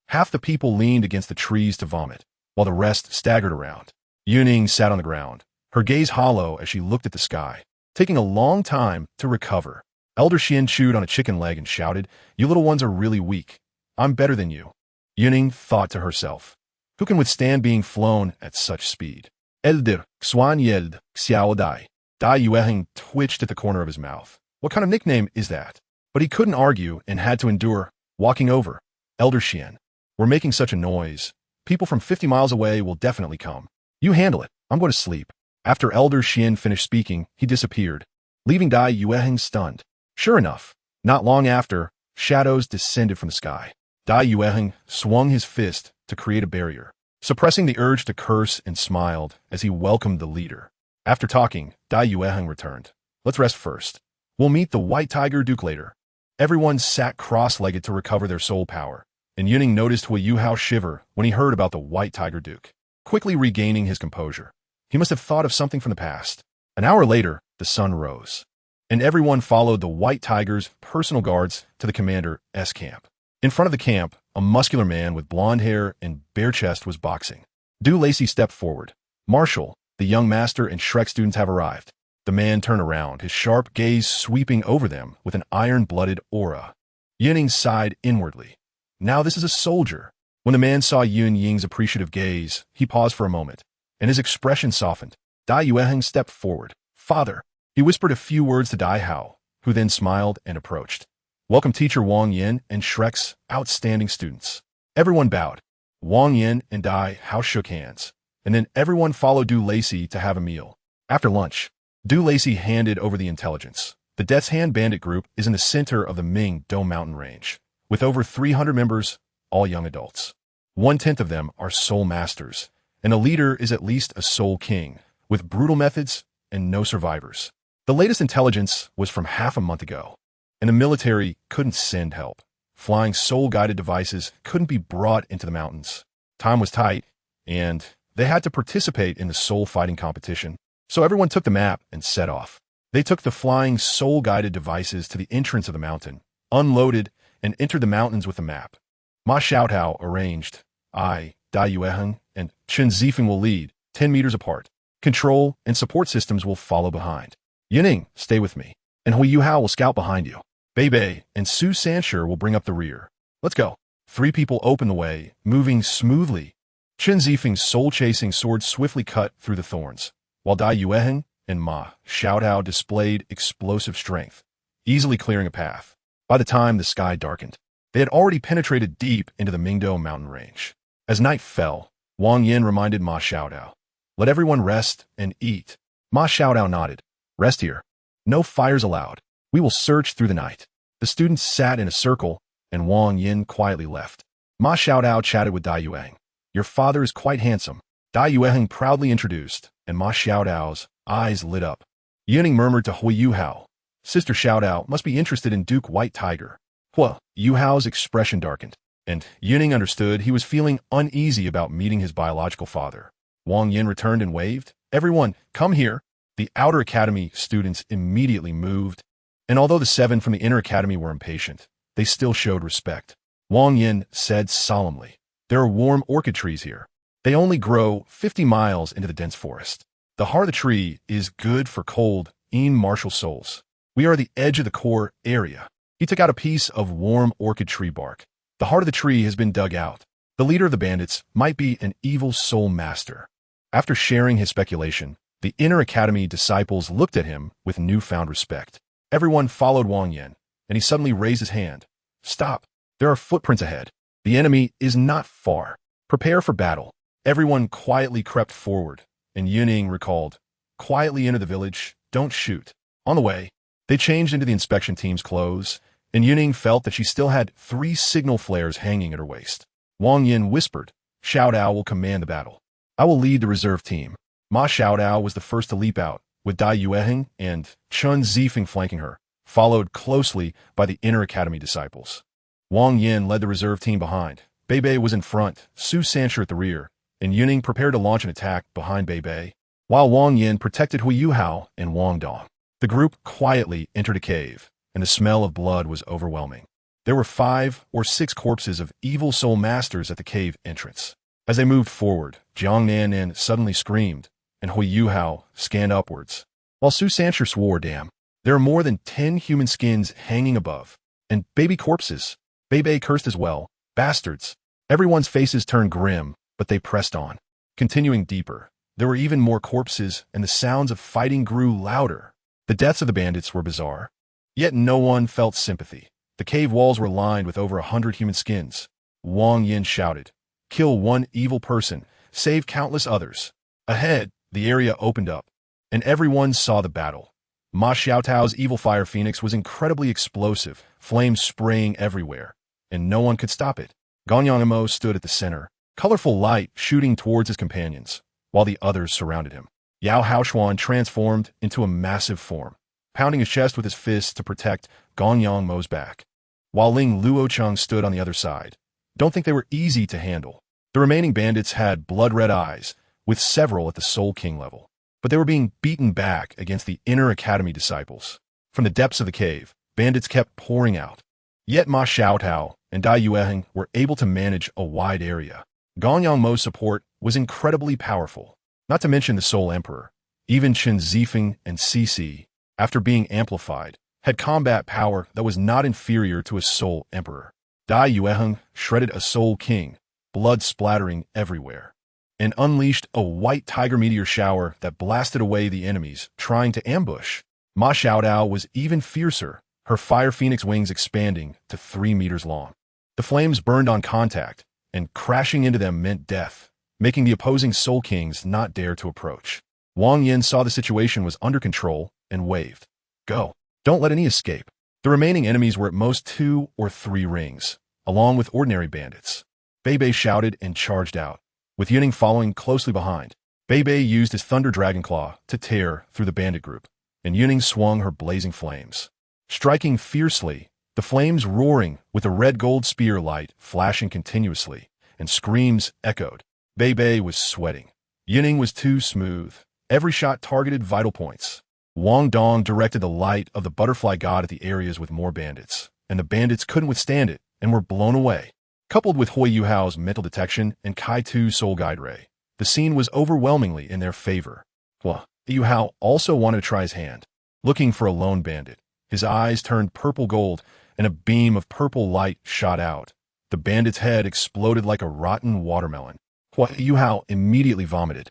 Half the people leaned against the trees to vomit, while the rest staggered around. Yun Ying sat on the ground, her gaze hollow as she looked at the sky, taking a long time to recover. Elder Xian chewed on a chicken leg and shouted, "You little ones are really weak. I'm better than you." Yun Ying thought to herself, who can withstand being flown at such speed? Elder Xuan yelled, "Xiao Dai." Dai Yueheng twitched at the corner of his mouth. What kind of nickname is that? But he couldn't argue and had to endure, walking over. "Elder Xian, we're making such a noise. People from 50 miles away will definitely come. You handle it. I'm going to sleep." After Elder Xian finished speaking, he disappeared, leaving Dai Yueheng stunned. Sure enough, not long after, shadows descended from the sky. Dai Yueheng swung his fist to create a barrier, suppressing the urge to curse, and smiled as he welcomed the leader. After talking, Dai Yueheng returned. "Let's rest first. We'll meet the White Tiger Duke later." Everyone sat cross-legged to recover their soul power, and Yun Ying noticed Hui Yuhao shiver when he heard about the White Tiger Duke. Quickly regaining his composure, he must have thought of something from the past. An hour later, the sun rose, and everyone followed the White Tiger's personal guards to the commander's camp. In front of the camp, a muscular man with blonde hair and bare chest was boxing. Douluo stepped forward. "Marshal, the young master and Shrek students have arrived." The man turned around, his sharp gaze sweeping over them with an iron-blooded aura. Yun Ying sighed inwardly. Now this is a soldier. When the man saw Yun Ying's appreciative gaze, he paused for a moment, and his expression softened. Dai Yueheng stepped forward. "Father." He whispered a few words to Dai Hao, who then smiled and approached. "Welcome Teacher Wang Yin and Shrek's outstanding students." Everyone bowed. Wang Yin and Dai Hao shook hands, and then everyone followed Douluo to have a meal. After lunch, Douluo handed over the intelligence. The Death's Hand Bandit Group is in the center of the Ming-Do mountain range, with over 300 members, all young adults. 1/10 of them are soul masters, and the leader is at least a soul king, with brutal methods and no survivors. The latest intelligence was from half a month ago, and the military couldn't send help. Flying soul-guided devices couldn't be brought into the mountains. Time was tight, and they had to participate in the soul fighting competition. So everyone took the map and set off. They took the flying soul-guided devices to the entrance of the mountain, unloaded, and entered the mountains with the map. Ma Xiaotao arranged. I, Dai Yueheng, and Chen Zifeng will lead, 10 meters apart. Control and support systems will follow behind. Yun Ying, stay with me, and Hui Yuhao will scout behind you. Bei and Su Sanshur will bring up the rear. Let's go. 3 people opened the way, moving smoothly. Chen Zifeng's soul-chasing sword swiftly cut through the thorns, while Dai Yueheng and Ma Xiaotao displayed explosive strength, easily clearing a path. By the time the sky darkened, they had already penetrated deep into the Ming-Do mountain range. As night fell, Wang Yin reminded Ma Xiaotao, "Let everyone rest and eat." Ma Xiaotao nodded. "Rest here. No fires allowed. We will search through the night." The students sat in a circle, and Wang Yin quietly left. Ma Xiaotao chatted with Dai Yueheng. "Your father is quite handsome." Dai Yueheng proudly introduced, and Ma Xiaotao's eyes lit up. Yun Ying murmured to Hui Yuhao, "Sister Xiaotao must be interested in Duke White Tiger." Hui Yuhao's expression darkened, and Yun Ying understood he was feeling uneasy about meeting his biological father. Wang Yin returned and waved. "Everyone, come here." The outer academy students immediately moved, and although the 7 from the inner academy were impatient, they still showed respect. Wang Yin said solemnly, "There are warm orchid trees here. They only grow 50 miles into the dense forest. The heart of the tree is good for cold, martial souls. We are the edge of the core area." He took out a piece of warm orchid tree bark. The heart of the tree has been dug out. The leader of the bandits might be an evil soul master. After sharing his speculation, the Inner Academy disciples looked at him with newfound respect. Everyone followed Wang Yin, and he suddenly raised his hand. Stop. There are footprints ahead. The enemy is not far. Prepare for battle. Everyone quietly crept forward, and Yun Ying recalled, quietly enter the village, don't shoot. On the way, they changed into the inspection team's clothes, and Yun Ying felt that she still had 3 signal flares hanging at her waist. Wang Yin whispered, Xiao Dao will command the battle. I will lead the reserve team. Ma Xiao Dao was the first to leap out, with Dai Yueheng and Chun Zifeng flanking her, followed closely by the Inner Academy disciples. Wang Yin led the reserve team behind. Bei Bei was in front, Su Sancher at the rear, and Yun Ying prepared to launch an attack behind Bei Bei, while Wang Yin protected Hui Yuhao and Wang Dong. The group quietly entered a cave, and the smell of blood was overwhelming. There were 5 or 6 corpses of evil soul masters at the cave entrance. As they moved forward, Jiang Nanan suddenly screamed, and Hui Yuhao scanned upwards, while Su Sancher swore, damn, there are more than 10 human skins hanging above, and baby corpses. Bei Bei cursed as well, bastards. Everyone's faces turned grim, but they pressed on. Continuing deeper, there were even more corpses, and the sounds of fighting grew louder. The deaths of the bandits were bizarre, yet no one felt sympathy. The cave walls were lined with over 100 human skins. Wang Yin shouted, kill one evil person, save countless others. Ahead, the area opened up, and everyone saw the battle. Ma Xiaotao's evil fire phoenix was incredibly explosive, flames spraying everywhere, and no one could stop it. Ganyangmo stood at the center, colorful light shooting towards his companions, while the others surrounded him. Yao Haoshuan transformed into a massive form, pounding his chest with his fists to protect Ganyangmo's back, while Ling Luocheng stood on the other side. Don't think they were easy to handle. The remaining bandits had blood-red eyes, with several at the Soul King level, but they were being beaten back against the Inner Academy disciples. From the depths of the cave, bandits kept pouring out. Yet Ma Xiaotao and Dai Yueheng were able to manage a wide area. Ganyangmo's support was incredibly powerful, not to mention the Soul Emperor. Even Chen Zifeng and Cici, after being amplified, had combat power that was not inferior to a Soul Emperor. Dai Yueheng shredded a Soul King, blood splattering everywhere, and unleashed a white tiger meteor shower that blasted away the enemies trying to ambush. Ma Xiaodao was even fiercer, her fire phoenix wings expanding to 3 meters long. The flames burned on contact, and crashing into them meant death, making the opposing Soul Kings not dare to approach. Wang Yin saw the situation was under control and waved. Go. Don't let any escape. The remaining enemies were at most 2 or 3 rings, along with ordinary bandits. Bei Bei shouted and charged out, with Yun Ying following closely behind. Bei Bei used his Thunder Dragon Claw to tear through the bandit group, and Yun Ying swung her blazing flames. Striking fiercely, the flames roaring with a red-gold spear light flashing continuously, and screams echoed. Bei Bei was sweating. Yun Ying was too smooth. Every shot targeted vital points. Wang Dong directed the light of the butterfly god at the areas with more bandits, and the bandits couldn't withstand it and were blown away. Coupled with Hui Yuhao's mental detection and Kai Tu's soul guide ray, the scene was overwhelmingly in their favor. Yuhao also wanted to try his hand, looking for a lone bandit. His eyes turned purple gold, and a beam of purple light shot out. The bandit's head exploded like a rotten watermelon. Yuhao immediately vomited,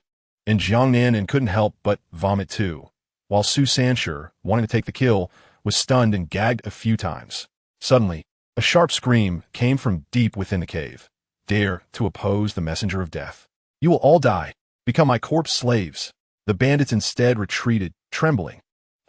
and Jiang Nanan couldn't help but vomit too, while Su Sancher, wanting to take the kill, was stunned and gagged a few times. Suddenly, a sharp scream came from deep within the cave. Dare to oppose the messenger of death. You will all die. Become my corpse slaves. The bandits instead retreated, trembling.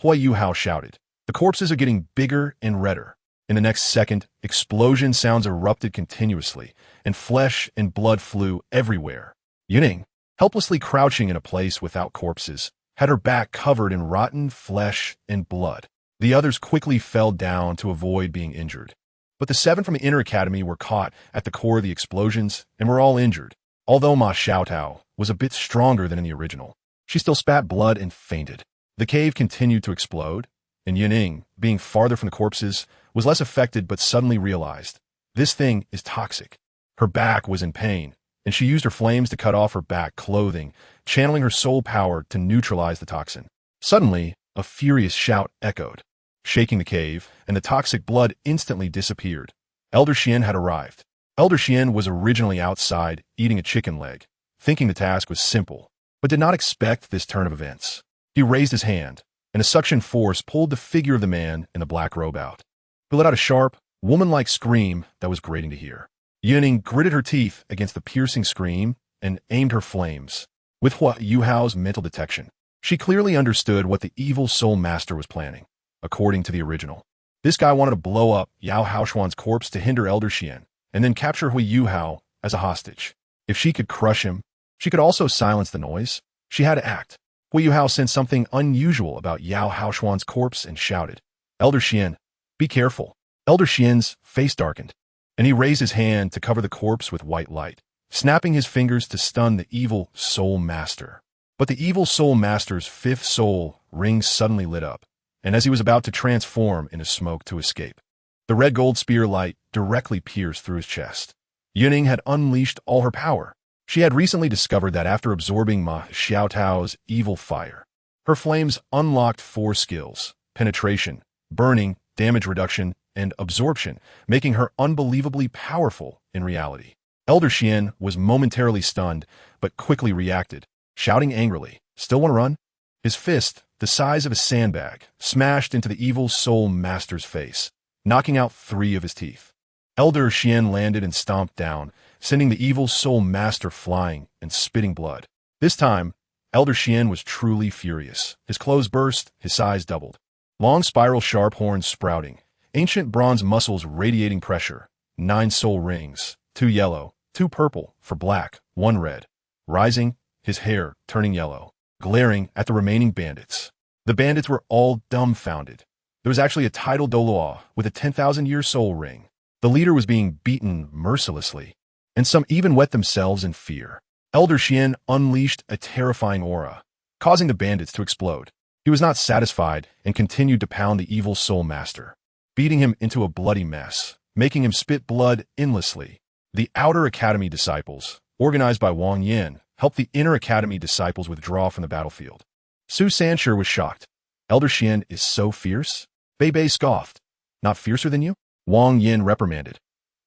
Hui Yuhao shouted. The corpses are getting bigger and redder. In the next second, explosion sounds erupted continuously, and flesh and blood flew everywhere. Yun Ying, helplessly crouching in a place without corpses, had her back covered in rotten flesh and blood. The others quickly fell down to avoid being injured. But the 7 from the Inner Academy were caught at the core of the explosions and were all injured. Although Ma Xiaotao was a bit stronger than in the original, she still spat blood and fainted. The cave continued to explode, and Yun Ying, being farther from the corpses, was less affected but suddenly realized, this thing is toxic. Her back was in pain, and she used her flames to cut off her back clothing, channeling her soul power to neutralize the toxin. Suddenly, a furious shout echoed. shaking the cave, and the toxic blood instantly disappeared. Elder Xian had arrived. Elder Xian was originally outside, eating a chicken leg, thinking the task was simple, but did not expect this turn of events. He raised his hand, and a suction force pulled the figure of the man in the black robe out. He let out a sharp, woman-like scream that was grating to hear. Yun Ying gritted her teeth against the piercing scream and aimed her flames. With Hua Yuhao's mental detection, she clearly understood what the evil soul master was planning, according to the original. This guy wanted to blow up Yao Haoshuan's corpse to hinder Elder Xian, and then capture Hui Yuhao as a hostage. If she could crush him, she could also silence the noise. She had to act. Hui Yuhao sensed something unusual about Yao Haoshuan's corpse and shouted, "Elder Xian, be careful." Elder Xian's face darkened, and he raised his hand to cover the corpse with white light, snapping his fingers to stun the evil soul master. But the evil soul master's fifth soul ring suddenly lit up, and as he was about to transform into smoke to escape, the red gold spear light directly pierced through his chest. Yun Ying had unleashed all her power. She had recently discovered that after absorbing Ma Xiaotao's evil fire, her flames unlocked 4 skills: penetration, burning, damage reduction, and absorption, making her unbelievably powerful in reality. Elder Xian was momentarily stunned, but quickly reacted, shouting angrily, "Still want to run?" His fist, the size of a sandbag, smashed into the evil soul master's face, knocking out 3 of his teeth. Elder Xian landed and stomped down, sending the evil soul master flying and spitting blood. This time, Elder Xian was truly furious. His clothes burst, his size doubled. Long spiral sharp horns sprouting, ancient bronze muscles radiating pressure, 9 soul rings, 2 yellow, 2 purple, for black, 1 red. Rising, his hair turning yellow, glaring at the remaining bandits. The bandits were all dumbfounded. There was actually a toDouluo with a 10,000-year soul ring. The leader was being beaten mercilessly, and some even wet themselves in fear. Elder Xian unleashed a terrifying aura, causing the bandits to explode. He was not satisfied and continued to pound the evil soul master, beating him into a bloody mess, making him spit blood endlessly. The Outer Academy disciples, organized by Wang Yin, helped the Inner Academy disciples withdraw from the battlefield. Su Sanshur was shocked. "Elder Xian is so fierce?" Bei Bei scoffed. "Not fiercer than you?" Wang Yin reprimanded.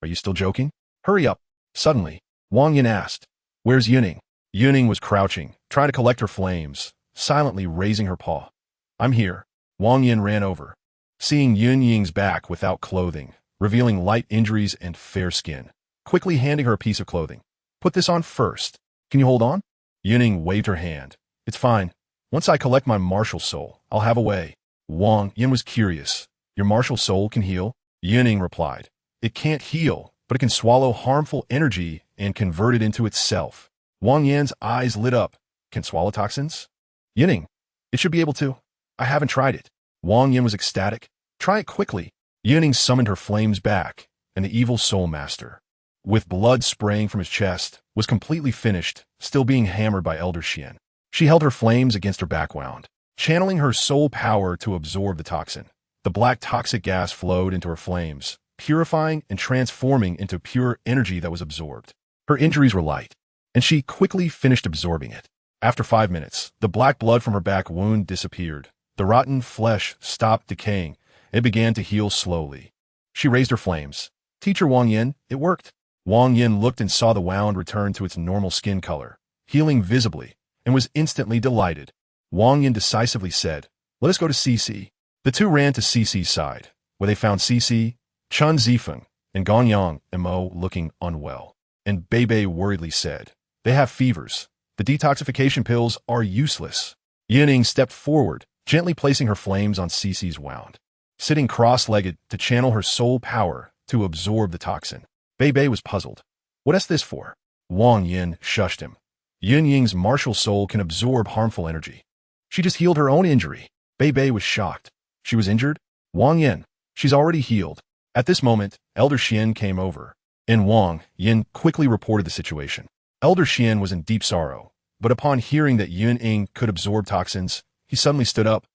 "Are you still joking? Hurry up." Suddenly, Wang Yin asked, "Where's Yun Ying?" Yun Ying was crouching, trying to collect her flames, silently raising her paw. "I'm here." Wang Yin ran over, seeing Yun Ying's back without clothing, revealing light injuries and fair skin, quickly handing her a piece of clothing. "Put this on first. Can you hold on?" Yun Ying waved her hand. "It's fine. Once I collect my martial soul, I'll have a way." Wang Yin was curious. "Your martial soul can heal?" Yun Ying replied, "It can't heal, but it can swallow harmful energy and convert it into itself." Wang Yin's eyes lit up. "Can swallow toxins?" Yun Ying, "It should be able to. I haven't tried it." Wang Yin was ecstatic. "Try it quickly." Yun Ying summoned her flames back, and the evil soul master, with blood spraying from his chest, was completely finished, still being hammered by Elder Xian. She held her flames against her backwound, channeling her soul power to absorb the toxin. The black toxic gas flowed into her flames, purifying and transforming into pure energy that was absorbed. Her injuries were light, and she quickly finished absorbing it. After 5 minutes, the black blood from her back wound disappeared. The rotten flesh stopped decaying, and it began to heal slowly. She raised her flames. "Teacher Wang Yin, it worked." Wang Yin looked and saw the wound return to its normal skin color, healing visibly, and was instantly delighted. Wang Yin decisively said, "Let us go to CC." The two ran to CC's side, where they found CC, Chun Zifeng, and Gonyang and Mo looking unwell. And Bei Bei worriedly said, "They have fevers. The detoxification pills are useless." Yun Ying stepped forward, gently placing her flames on CC's wound, sitting cross-legged to channel her soul power to absorb the toxin. Bei Bei was puzzled. "What is this for?" Wang Yin shushed him. "Yun Ying's martial soul can absorb harmful energy. She just healed her own injury." Bei Bei was shocked. "She was injured?" "Wang Yin, she's already healed." At this moment, Elder Xian came over, and Wang Yin quickly reported the situation. Elder Xian was in deep sorrow, but upon hearing that Yun Ying could absorb toxins, he suddenly stood up.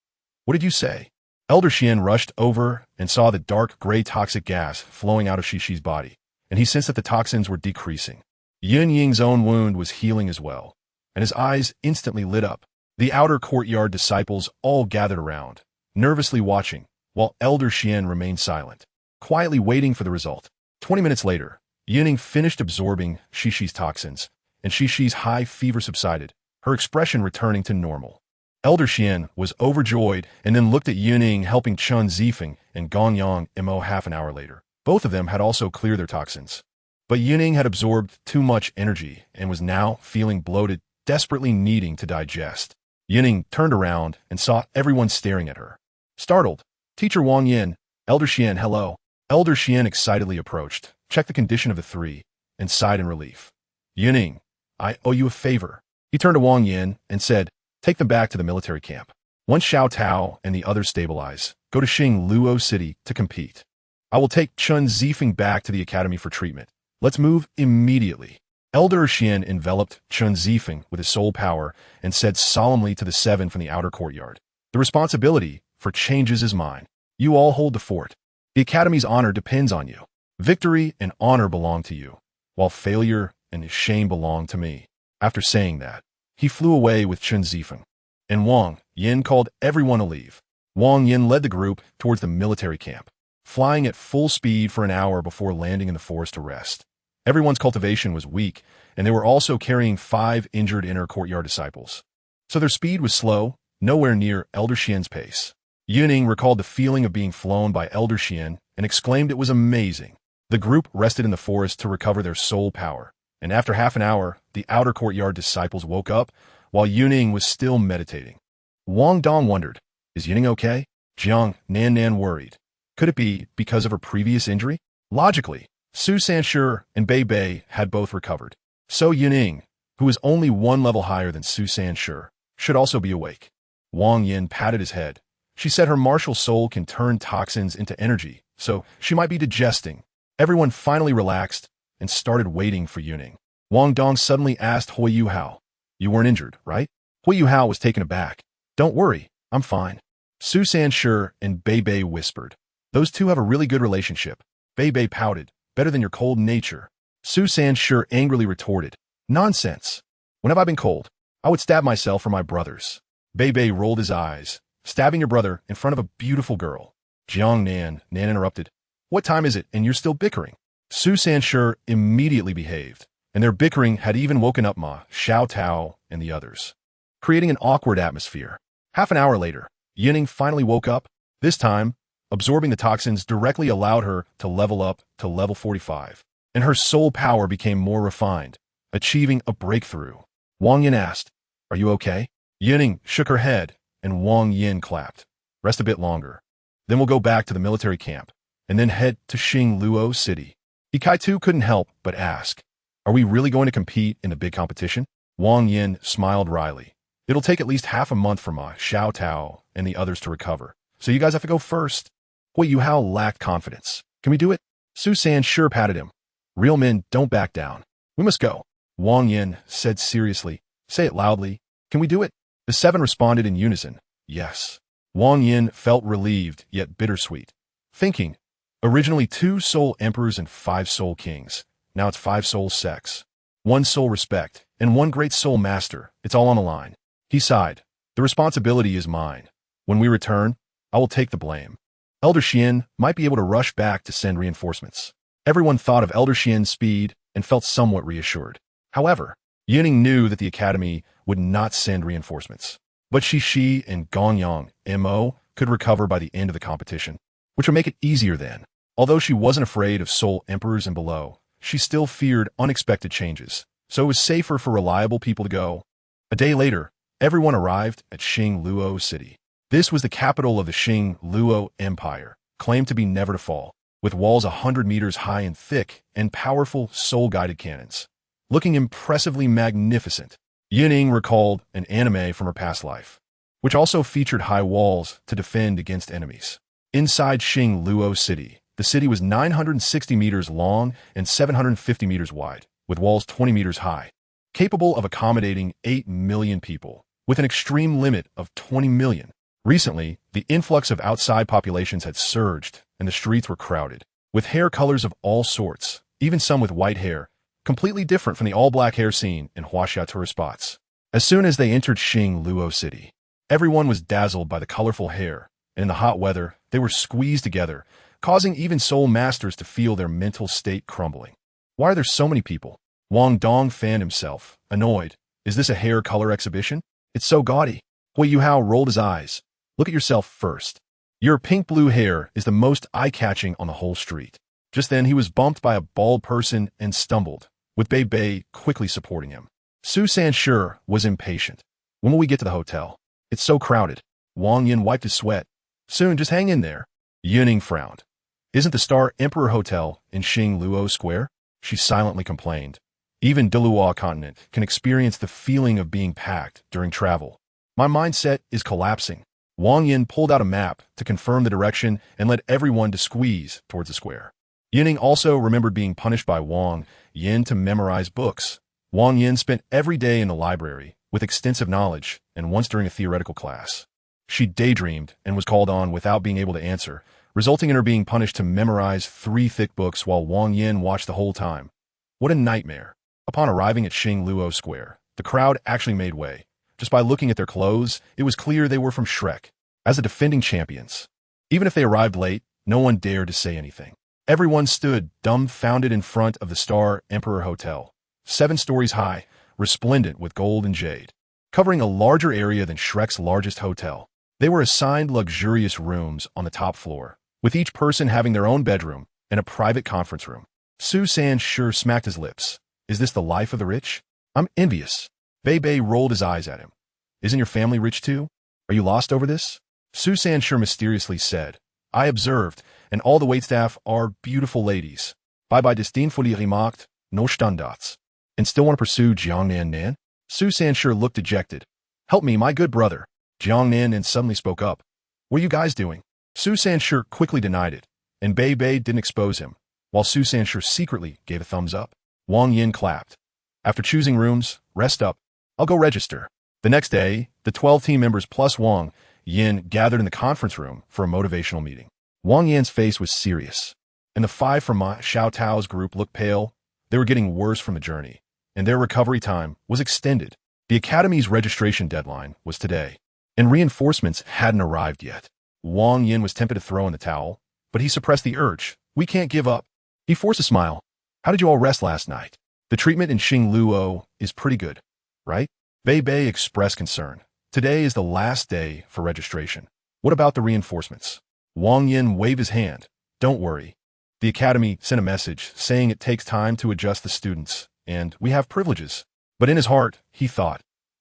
"What did you say?" Elder Xian rushed over and saw the dark gray toxic gas flowing out of Shishi's body, and he sensed that the toxins were decreasing. Yun Ying's own wound was healing as well, and his eyes instantly lit up. The outer courtyard disciples all gathered around, nervously watching, while Elder Xian remained silent, quietly waiting for the result. 20 minutes later, Yun Ying finished absorbing Shishi's toxins, and Shishi's high fever subsided, her expression returning to normal. Elder Xian was overjoyed and then looked at Yun Ying helping Chun Zifeng and Gong Yang half an hour later. Both of them had also cleared their toxins. But Yun Ying had absorbed too much energy and was now feeling bloated, desperately needing to digest. Yun Ying turned around and saw everyone staring at her. Startled, Teacher Wang Yin, Elder Xian, hello. Elder Xian excitedly approached, checked the condition of the three, and sighed in relief. Yun Ying, I owe you a favor. He turned to Wang Yin and said, take them back to the military camp. Once Xiao Tao and the others stabilize, go to Douluo City to compete. I will take Chun Zifeng back to the academy for treatment. Let's move immediately. Elder Xian enveloped Chun Zifeng with his soul power and said solemnly to the seven from the outer courtyard, the responsibility for changes is mine. You all hold the fort. The academy's honor depends on you. Victory and honor belong to you, while failure and shame belong to me. After saying that, he flew away with Chun Zifeng, and Wang Yin called everyone to leave. Wang Yin led the group towards the military camp, flying at full speed for an hour before landing in the forest to rest. Everyone's cultivation was weak, and they were also carrying 5 injured inner courtyard disciples. So their speed was slow, nowhere near Elder Xian's pace. Yun Ying recalled the feeling of being flown by Elder Xian and exclaimed it was amazing. The group rested in the forest to recover their soul power, and after half an hour, the outer courtyard disciples woke up while Yun Ying was still meditating. Wang Dong wondered, is Yun Ying okay? Jiang Nan worried. Could it be because of her previous injury? Logically, Su Sanshi and Bei Bei had both recovered. So Yun Ying, who is only 1 level higher than Su Sanshi, should also be awake. Wang Yin patted his head. She said her martial soul can turn toxins into energy, so she might be digesting. Everyone finally relaxed and started waiting for Yun Ying. Wang Dong suddenly asked Hui Yuhao, you weren't injured, right? Hui Yuhao was taken aback. Don't worry, I'm fine. Su Sanshi and Bei Bei whispered. Those two have a really good relationship. Bei Bei pouted. Better than your cold nature. Su Sanshi angrily retorted. Nonsense. When have I been cold? I would stab myself or my brothers. Bei Bei rolled his eyes. Stabbing your brother in front of a beautiful girl. Jiang Nan interrupted. What time is it and you're still bickering? Su Sanshi immediately behaved, and their bickering had even woken up Ma, Xiao Tao, and the others, creating an awkward atmosphere. Half an hour later, Yun Ying finally woke up. This time, absorbing the toxins directly allowed her to level up to level 45, and her soul power became more refined, achieving a breakthrough. Wang Yin asked, are you okay? Yun Ying shook her head, and Wang Yin clapped. Rest a bit longer. Then we'll go back to the military camp, and then head to Douluo City. Ikaitu couldn't help but ask, are we really going to compete in the big competition? Wang Yin smiled wryly. It'll take at least half a month for Ma, Xiao Tao, and the others to recover, so you guys have to go first. Hui Yuhao lacked confidence. Can we do it? Su Sanshi patted him. Real men don't back down. We must go. Wang Yin said seriously. Say it loudly. Can we do it? The 7 responded in unison. Yes. Wang Yin felt relieved, yet bittersweet. Thinking, originally 2 soul emperors and 5 soul kings. Now it's 5 soul sects. 1 soul respect, and 1 great soul master. It's all on the line. He sighed. The responsibility is mine. When we return, I will take the blame. Elder Xian might be able to rush back to send reinforcements. Everyone thought of Elder Xian's speed and felt somewhat reassured. However, Yun Ying knew that the academy would not send reinforcements. But Shishi and Gong Yang could recover by the end of the competition, which would make it easier then. Although she wasn't afraid of soul emperors and below, she still feared unexpected changes, so it was safer for reliable people to go. A day later, everyone arrived at Douluo City. This was the capital of the Douluo Empire, claimed to be never to fall, with walls 100 meters high and thick and powerful soul-guided cannons. Looking impressively magnificent, Yun Ying recalled an anime from her past life, which also featured high walls to defend against enemies. Inside Douluo City, the city was 960 meters long and 750 meters wide, with walls 20 meters high, capable of accommodating 8 million people, with an extreme limit of 20 million. Recently, the influx of outside populations had surged, and the streets were crowded, with hair colors of all sorts, even some with white hair, completely different from the all-black hair seen in Huaxia tourist spots. As soon as they entered Douluo City, everyone was dazzled by the colorful hair and in the hot weather, they were squeezed together, causing even Soul Masters to feel their mental state crumbling. Why are there so many people? Wang Dong fanned himself, annoyed. Is this a hair color exhibition? It's so gaudy. Hui Yuhao rolled his eyes. Look at yourself first. Your pink-blue hair is the most eye-catching on the whole street. Just then, he was bumped by a bald person and stumbled, with Bei Bei quickly supporting him. Su Sanshur was impatient. When will we get to the hotel? It's so crowded. Wang Yin wiped his sweat. Soon, just hang in there. Yun Ying frowned. Isn't the Star Emperor Hotel in Xingluo Square? She silently complained. Even Douluo continent can experience the feeling of being packed during travel. My mindset is collapsing. Wang Yin pulled out a map to confirm the direction and led everyone to squeeze towards the square. Yun Ying also remembered being punished by Wang Yin to memorize books. Wang Yin spent every day in the library with extensive knowledge and once during a theoretical class. She daydreamed and was called on without being able to answer, resulting in her being punished to memorize 3 thick books while Wang Yin watched the whole time. What a nightmare. Upon arriving at Xingluo Square, the crowd actually made way. Just by looking at their clothes, it was clear they were from Shrek, as the defending champions. Even if they arrived late, no one dared to say anything. Everyone stood dumbfounded in front of the Star Emperor Hotel, 7 stories high, resplendent with gold and jade, covering a larger area than Shrek's largest hotel. They were assigned luxurious rooms on the top floor, with each person having their own bedroom and a private conference room. Su Sanshur smacked his lips. Is this the life of the rich? I'm envious. Bei Bei rolled his eyes at him. Isn't your family rich too? Are you lost over this? Su Sanshur mysteriously said. I observed, and all the waitstaff are beautiful ladies. Bei Bei disdainfully remarked, no Standards. And still want to pursue Jiangnan Nan? Su Sanshur looked dejected. Help me, my good brother. Jiangnan Nan suddenly spoke up. What are you guys doing? Su Sanshur quickly denied it, and Bei Bei didn't expose him, while Su Sanshur secretly gave a thumbs up. Wang Yin clapped. After choosing rooms, rest up. I'll go register. The next day, the 12 team members plus Wang Yin gathered in the conference room for a motivational meeting. Wang Yin's face was serious, and the 5 from Ma Xiaotao's group looked pale. They were getting worse from the journey, and their recovery time was extended. The academy's registration deadline was today, and reinforcements hadn't arrived yet. Wang Yin was tempted to throw in the towel, but he suppressed the urge. We can't give up. He forced a smile. How did you all rest last night? The treatment in Xingluo is pretty good, right? Bei Bei expressed concern. Today is the last day for registration. What about the reinforcements? Wang Yin waved his hand. Don't worry. The academy sent a message saying it takes time to adjust the students, and we have privileges. But in his heart, he thought,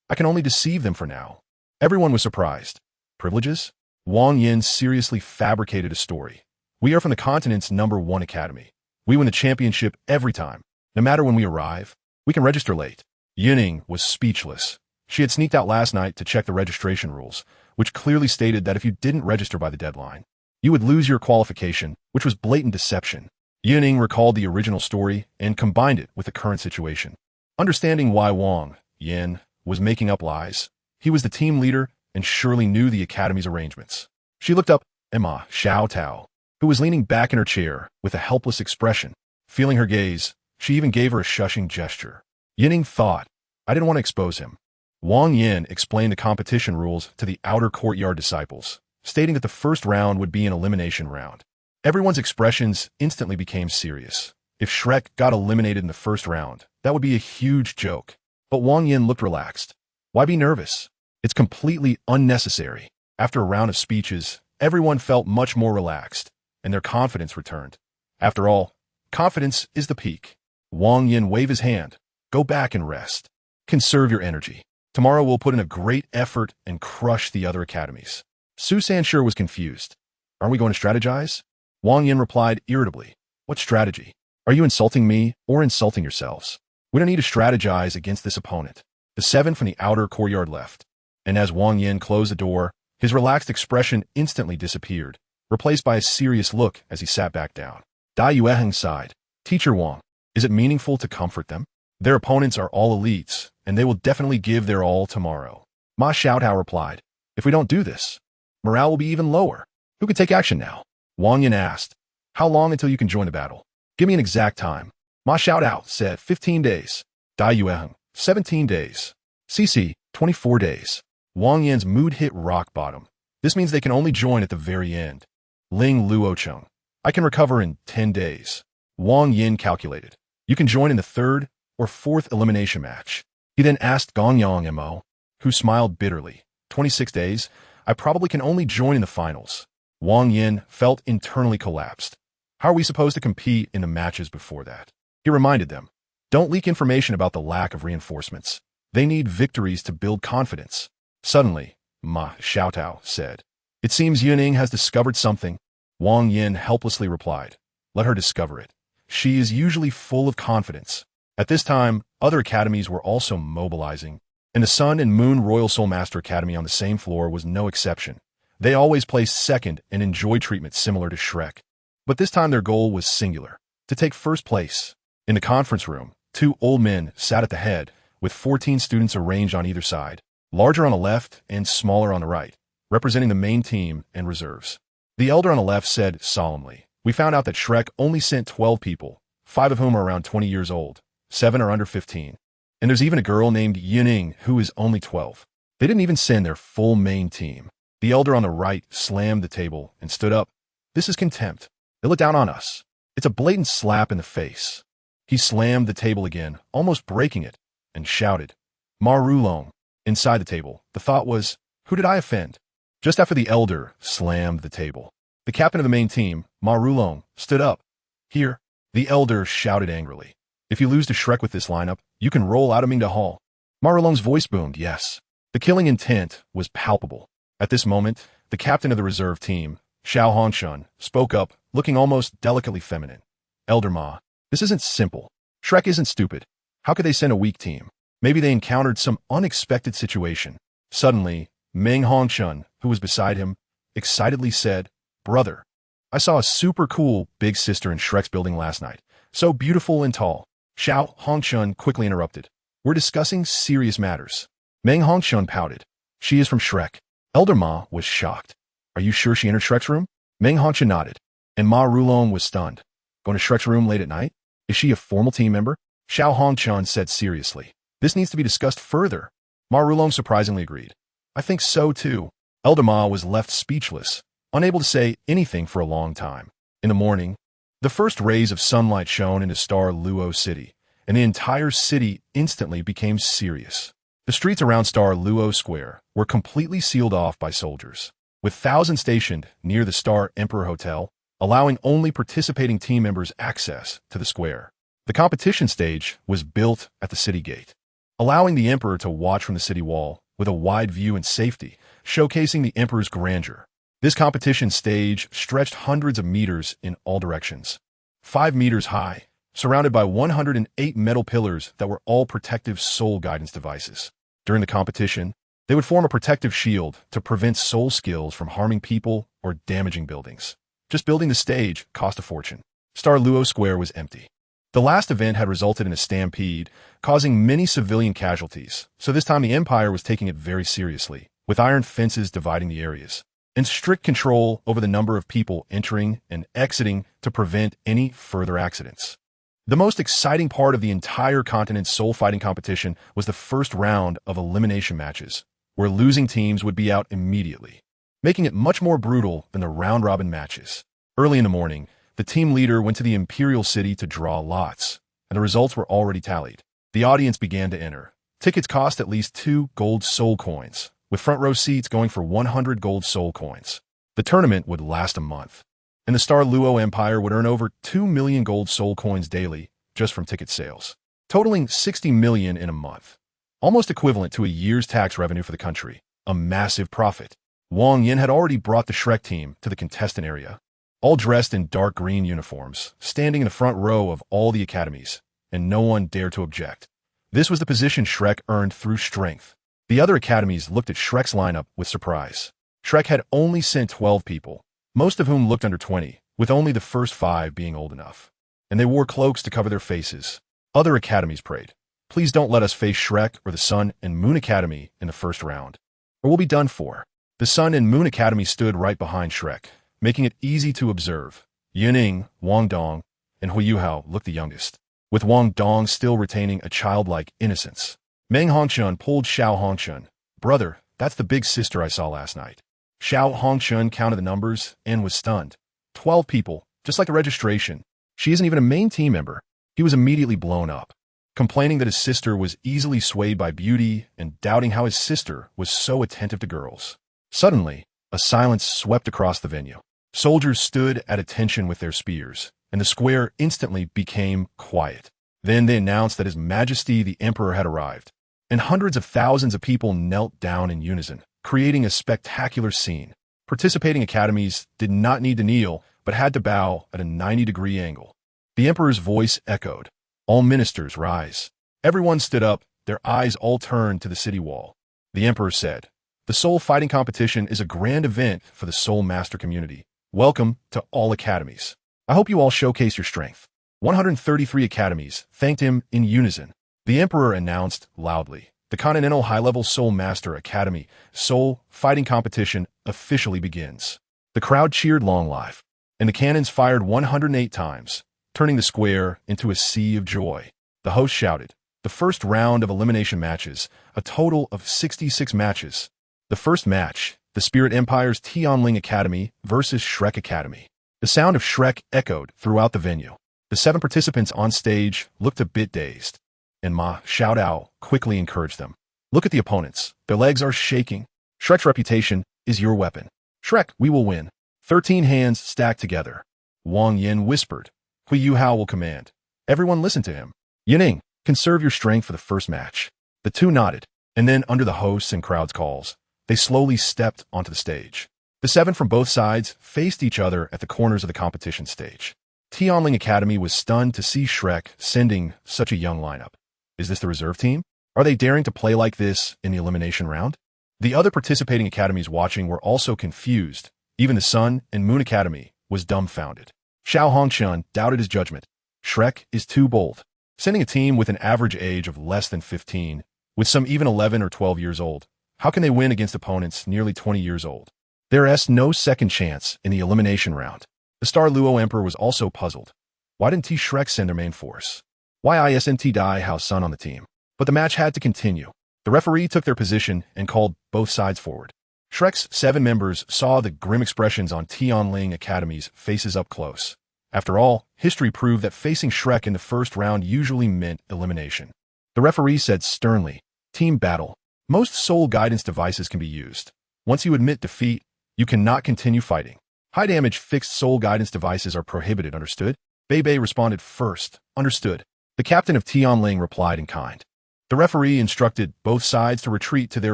I can only deceive them for now. Everyone was surprised. Privileges? Wang Yin seriously fabricated a story. We are from the continent's #1 academy. We win the championship every time. No matter when we arrive, we can register late. Yun Ying was speechless. She had sneaked out last night to check the registration rules, which clearly stated that if you didn't register by the deadline, you would lose your qualification, which was blatant deception. Yun Ying recalled the original story and combined it with the current situation. Understanding why Wang Yin was making up lies, he was the team leader and surely knew the academy's arrangements. She looked up at Ma Xiaotao, who was leaning back in her chair with a helpless expression. Feeling her gaze, she even gave her a shushing gesture. Yun Ying thought, I didn't want to expose him. Wang Yin explained the competition rules to the outer courtyard disciples, stating that the first round would be an elimination round. Everyone's expressions instantly became serious. If Shrek got eliminated in the first round, that would be a huge joke. But Wang Yin looked relaxed. Why be nervous? It's completely unnecessary. After a round of speeches, everyone felt much more relaxed, and their confidence returned. After all, confidence is the peak. Wang Yin waved his hand. Go back and rest. Conserve your energy. Tomorrow we'll put in a great effort and crush the other academies. Su Sanshur was confused. Aren't we going to strategize? Wang Yin replied irritably. What strategy? Are you insulting me or insulting yourselves? We don't need to strategize against this opponent. The 7 from the outer courtyard left, and as Wang Yin closed the door, his relaxed expression instantly disappeared, replaced by a serious look as he sat back down. Dai Yueheng sighed. Teacher Wang, is it meaningful to comfort them? Their opponents are all elites, and they will definitely give their all tomorrow. Ma Xiaotao replied, if we don't do this, morale will be even lower. Who can take action now? Wang Yin asked, how long until you can join the battle? Give me an exact time. Ma Xiaotao said 15 days. Dai Yueheng, 17 days. CC, 24 days. Wang Yin's mood hit rock bottom. This means they can only join at the very end. Ling Luocheng. I can recover in 10 days. Wang Yin calculated. You can join in the third or fourth elimination match. He then asked Gongyang Mo, who smiled bitterly. 26 days? I probably can only join in the finals. Wang Yin felt internally collapsed. How are we supposed to compete in the matches before that? He reminded them. Don't leak information about the lack of reinforcements. They need victories to build confidence. Suddenly, Ma Xiaotao said, It seems Yun Ying has discovered something. Wang Yin helplessly replied, Let her discover it. She is usually full of confidence. At this time, other academies were also mobilizing, and the Sun and Moon Royal Soul Master Academy on the same floor was no exception. They always placed second and enjoyed treatment similar to Shrek. But this time their goal was singular, to take first place. In the conference room, 2 old men sat at the head, with 14 students arranged on either side, larger on the left and smaller on the right, representing the main team and reserves. The elder on the left said solemnly, We found out that Shrek only sent 12 people, 5 of whom are around 20 years old, 7 are under 15. And there's even a girl named Yun Ying who is only 12. They didn't even send their full main team. The elder on the right slammed the table and stood up. This is contempt. They look down on us. It's a blatant slap in the face. He slammed the table again, almost breaking it, and shouted, Ma Rulong. Inside the table, the thought was, Who did I offend? Just after the elder slammed the table, the captain of the main team, Ma Rulong, stood up. Here, the elder shouted angrily. If you lose to Shrek with this lineup, you can roll out of Mingda Hall. Ma Rulong's voice boomed, yes. The killing intent was palpable. At this moment, the captain of the reserve team, Xiao Hongshun, spoke up, looking almost delicately feminine. Elder Ma, this isn't simple. Shrek isn't stupid. How could they send a weak team? Maybe they encountered some unexpected situation. Suddenly, Meng Hongshun, who was beside him, excitedly said, Brother, I saw a super cool big sister in Shrek's building last night. So beautiful and tall. Xiao Hongshun quickly interrupted. We're discussing serious matters. Meng Hongshun pouted. She is from Shrek. Elder Ma was shocked. Are you sure she entered Shrek's room? Meng Hongshun nodded. And Ma Rulong was stunned. Going to Shrek's room late at night? Is she a formal team member? Xiao Hongshun said seriously. This needs to be discussed further. Ma Rulong surprisingly agreed. I think so too. Elder Ma was left speechless, unable to say anything for a long time. In the morning, the first rays of sunlight shone into Douluo City, and the entire city instantly became serious. The streets around Douluo Square were completely sealed off by soldiers, with thousands stationed near the Star Emperor Hotel, allowing only participating team members access to the square. The competition stage was built at the city gate, allowing the Emperor to watch from the city wall with a wide view and safety, showcasing the Emperor's grandeur. This competition stage stretched hundreds of meters in all directions, 5 meters high, surrounded by 108 metal pillars that were all protective soul guidance devices. During the competition, they would form a protective shield to prevent soul skills from harming people or damaging buildings. Just building the stage cost a fortune. Douluo Square was empty. The last event had resulted in a stampede, causing many civilian casualties, so this time the Empire was taking it very seriously, with iron fences dividing the areas, and strict control over the number of people entering and exiting to prevent any further accidents. The most exciting part of the entire continent's soul fighting competition was the first round of elimination matches, where losing teams would be out immediately, making it much more brutal than the round-robin matches. Early in the morning, the team leader went to the Imperial City to draw lots, and the results were already tallied. The audience began to enter. Tickets cost at least 2 gold soul coins, with front row seats going for 100 gold soul coins. The tournament would last a month, and the Douluo Empire would earn over 2 million gold soul coins daily just from ticket sales, totaling 60 million in a month, almost equivalent to a year's tax revenue for the country, a massive profit. Wang Yin had already brought the Shrek team to the contestant area, all dressed in dark green uniforms, standing in the front row of all the academies, and no one dared to object. This was the position Shrek earned through strength. The other academies looked at Shrek's lineup with surprise. Shrek had only sent 12 people, most of whom looked under 20, with only the first 5 being old enough. And they wore cloaks to cover their faces. Other academies prayed, Please don't let us face Shrek or the Sun and Moon Academy in the first round, or we'll be done for. The Sun and Moon Academy stood right behind Shrek, making it easy to observe. Yun Ying, Wang Dong, and Huiyuhao looked the youngest, with Wang Dong still retaining a childlike innocence. Meng Hongshun pulled Xiao Hongshun. Brother, that's the big sister I saw last night. Xiao Hongchun counted the numbers and was stunned. 12 people, just like the registration. She isn't even a main team member. He was immediately blown up, complaining that his sister was easily swayed by beauty and doubting how his sister was so attentive to girls. Suddenly, a silence swept across the venue. Soldiers stood at attention with their spears, and the square instantly became quiet. Then they announced that His Majesty the Emperor had arrived, and hundreds of thousands of people knelt down in unison, creating a spectacular scene. Participating academies did not need to kneel, but had to bow at a 90-degree angle. The Emperor's voice echoed. All ministers rise. Everyone stood up, their eyes all turned to the city wall. The Emperor said, "The Soul Fighting Competition is a grand event for the Soul Master community. Welcome to all academies. I hope you all showcase your strength." 133 academies thanked him in unison. The Emperor announced loudly, "The Continental High-Level Soul Master Academy Soul Fighting Competition officially begins." The crowd cheered long life, and the cannons fired 108 times, turning the square into a sea of joy. The host shouted, "The first round of elimination matches, a total of 66 matches. The first match, the Spirit Empire's Tianling Academy versus Shrek Academy." The sound of Shrek echoed throughout the venue. The 7 participants on stage looked a bit dazed, and Ma Xiaodao quickly encouraged them. "Look at the opponents. Their legs are shaking. Shrek's reputation is your weapon. Shrek, we will win." 13 hands stacked together. Wang Yin whispered, "Hui Yuhao will command." Everyone listened to him. "Yining, conserve your strength for the first match." The two nodded, and then under the host's and crowd's calls, they slowly stepped onto the stage. The 7 from both sides faced each other at the corners of the competition stage. Tianling Academy was stunned to see Shrek sending such a young lineup. Is this the reserve team? Are they daring to play like this in the elimination round? The other participating academies watching were also confused. Even the Sun and Moon Academy was dumbfounded. Xiao Hongchun doubted his judgment. Shrek is too bold. Sending a team with an average age of less than 15, with some even 11 or 12 years old, how can they win against opponents nearly 20 years old? There is no second chance in the elimination round. The Star-Luo Emperor was also puzzled. Why didn't Shrek send their main force? Why isn't Dai Hao Sun on the team? But the match had to continue. The referee took their position and called both sides forward. Shrek's 7 members saw the grim expressions on Tianling Academy's faces up close. After all, history proved that facing Shrek in the first round usually meant elimination. The referee said sternly, "Team battle. Most soul guidance devices can be used. Once you admit defeat, you cannot continue fighting. High-damage fixed soul guidance devices are prohibited, understood?" Bei responded first, "Understood." The captain of Tianling replied in kind. The referee instructed both sides to retreat to their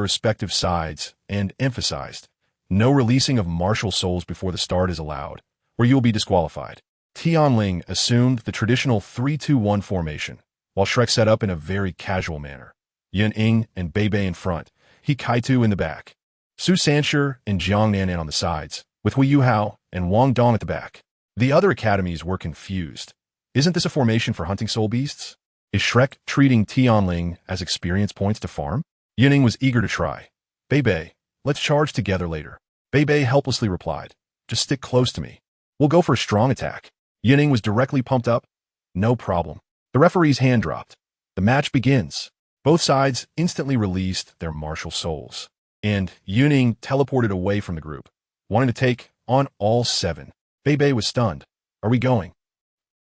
respective sides and emphasized, "No releasing of martial souls before the start is allowed, or you will be disqualified." Tianling assumed the traditional 3-2-1 formation, while Shrek set up in a very casual manner. Yun Ying and Bei in front, He Kaitu in the back, Su Sanshi and Jiang Nanan on the sides, with Hui Yuhao and Wang Dong at the back. The other academies were confused. Isn't this a formation for hunting soul beasts? Is Shrek treating Tianling as experience points to farm? Yining was eager to try. Bei, let's charge together later." Bei helplessly replied, "Just stick close to me. We'll go for a strong attack." Yining was directly pumped up. "No problem." The referee's hand dropped. The match begins. Both sides instantly released their martial souls, and Yuning teleported away from the group, wanting to take on all 7. Bei was stunned. "Are we going?"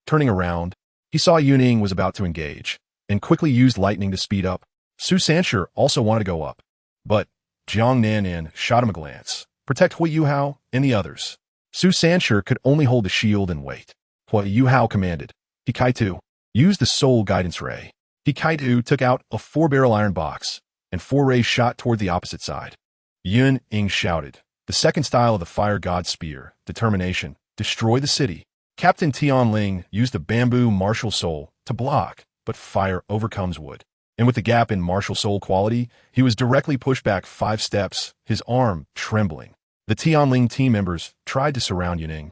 Turning around, he saw Yuning was about to engage, and quickly used lightning to speed up. Su Sanshi also wanted to go up, but Jiang Nanan shot him a glance. "Protect Hui Yuhao and the others." Su Sanshi could only hold the shield and wait. Hui Yuhao commanded, "He Kaitu, use the soul guidance ray." He Kaitu took out a 4-barrel iron box, and 4 rays shot toward the opposite side. Yun Ying shouted, "The second style of the fire god spear, determination, destroy the city." Captain Tianling used a bamboo martial soul to block, but fire overcomes wood. And with the gap in martial soul quality, he was directly pushed back 5 steps, his arm trembling. The Tianling team members tried to surround Yuning,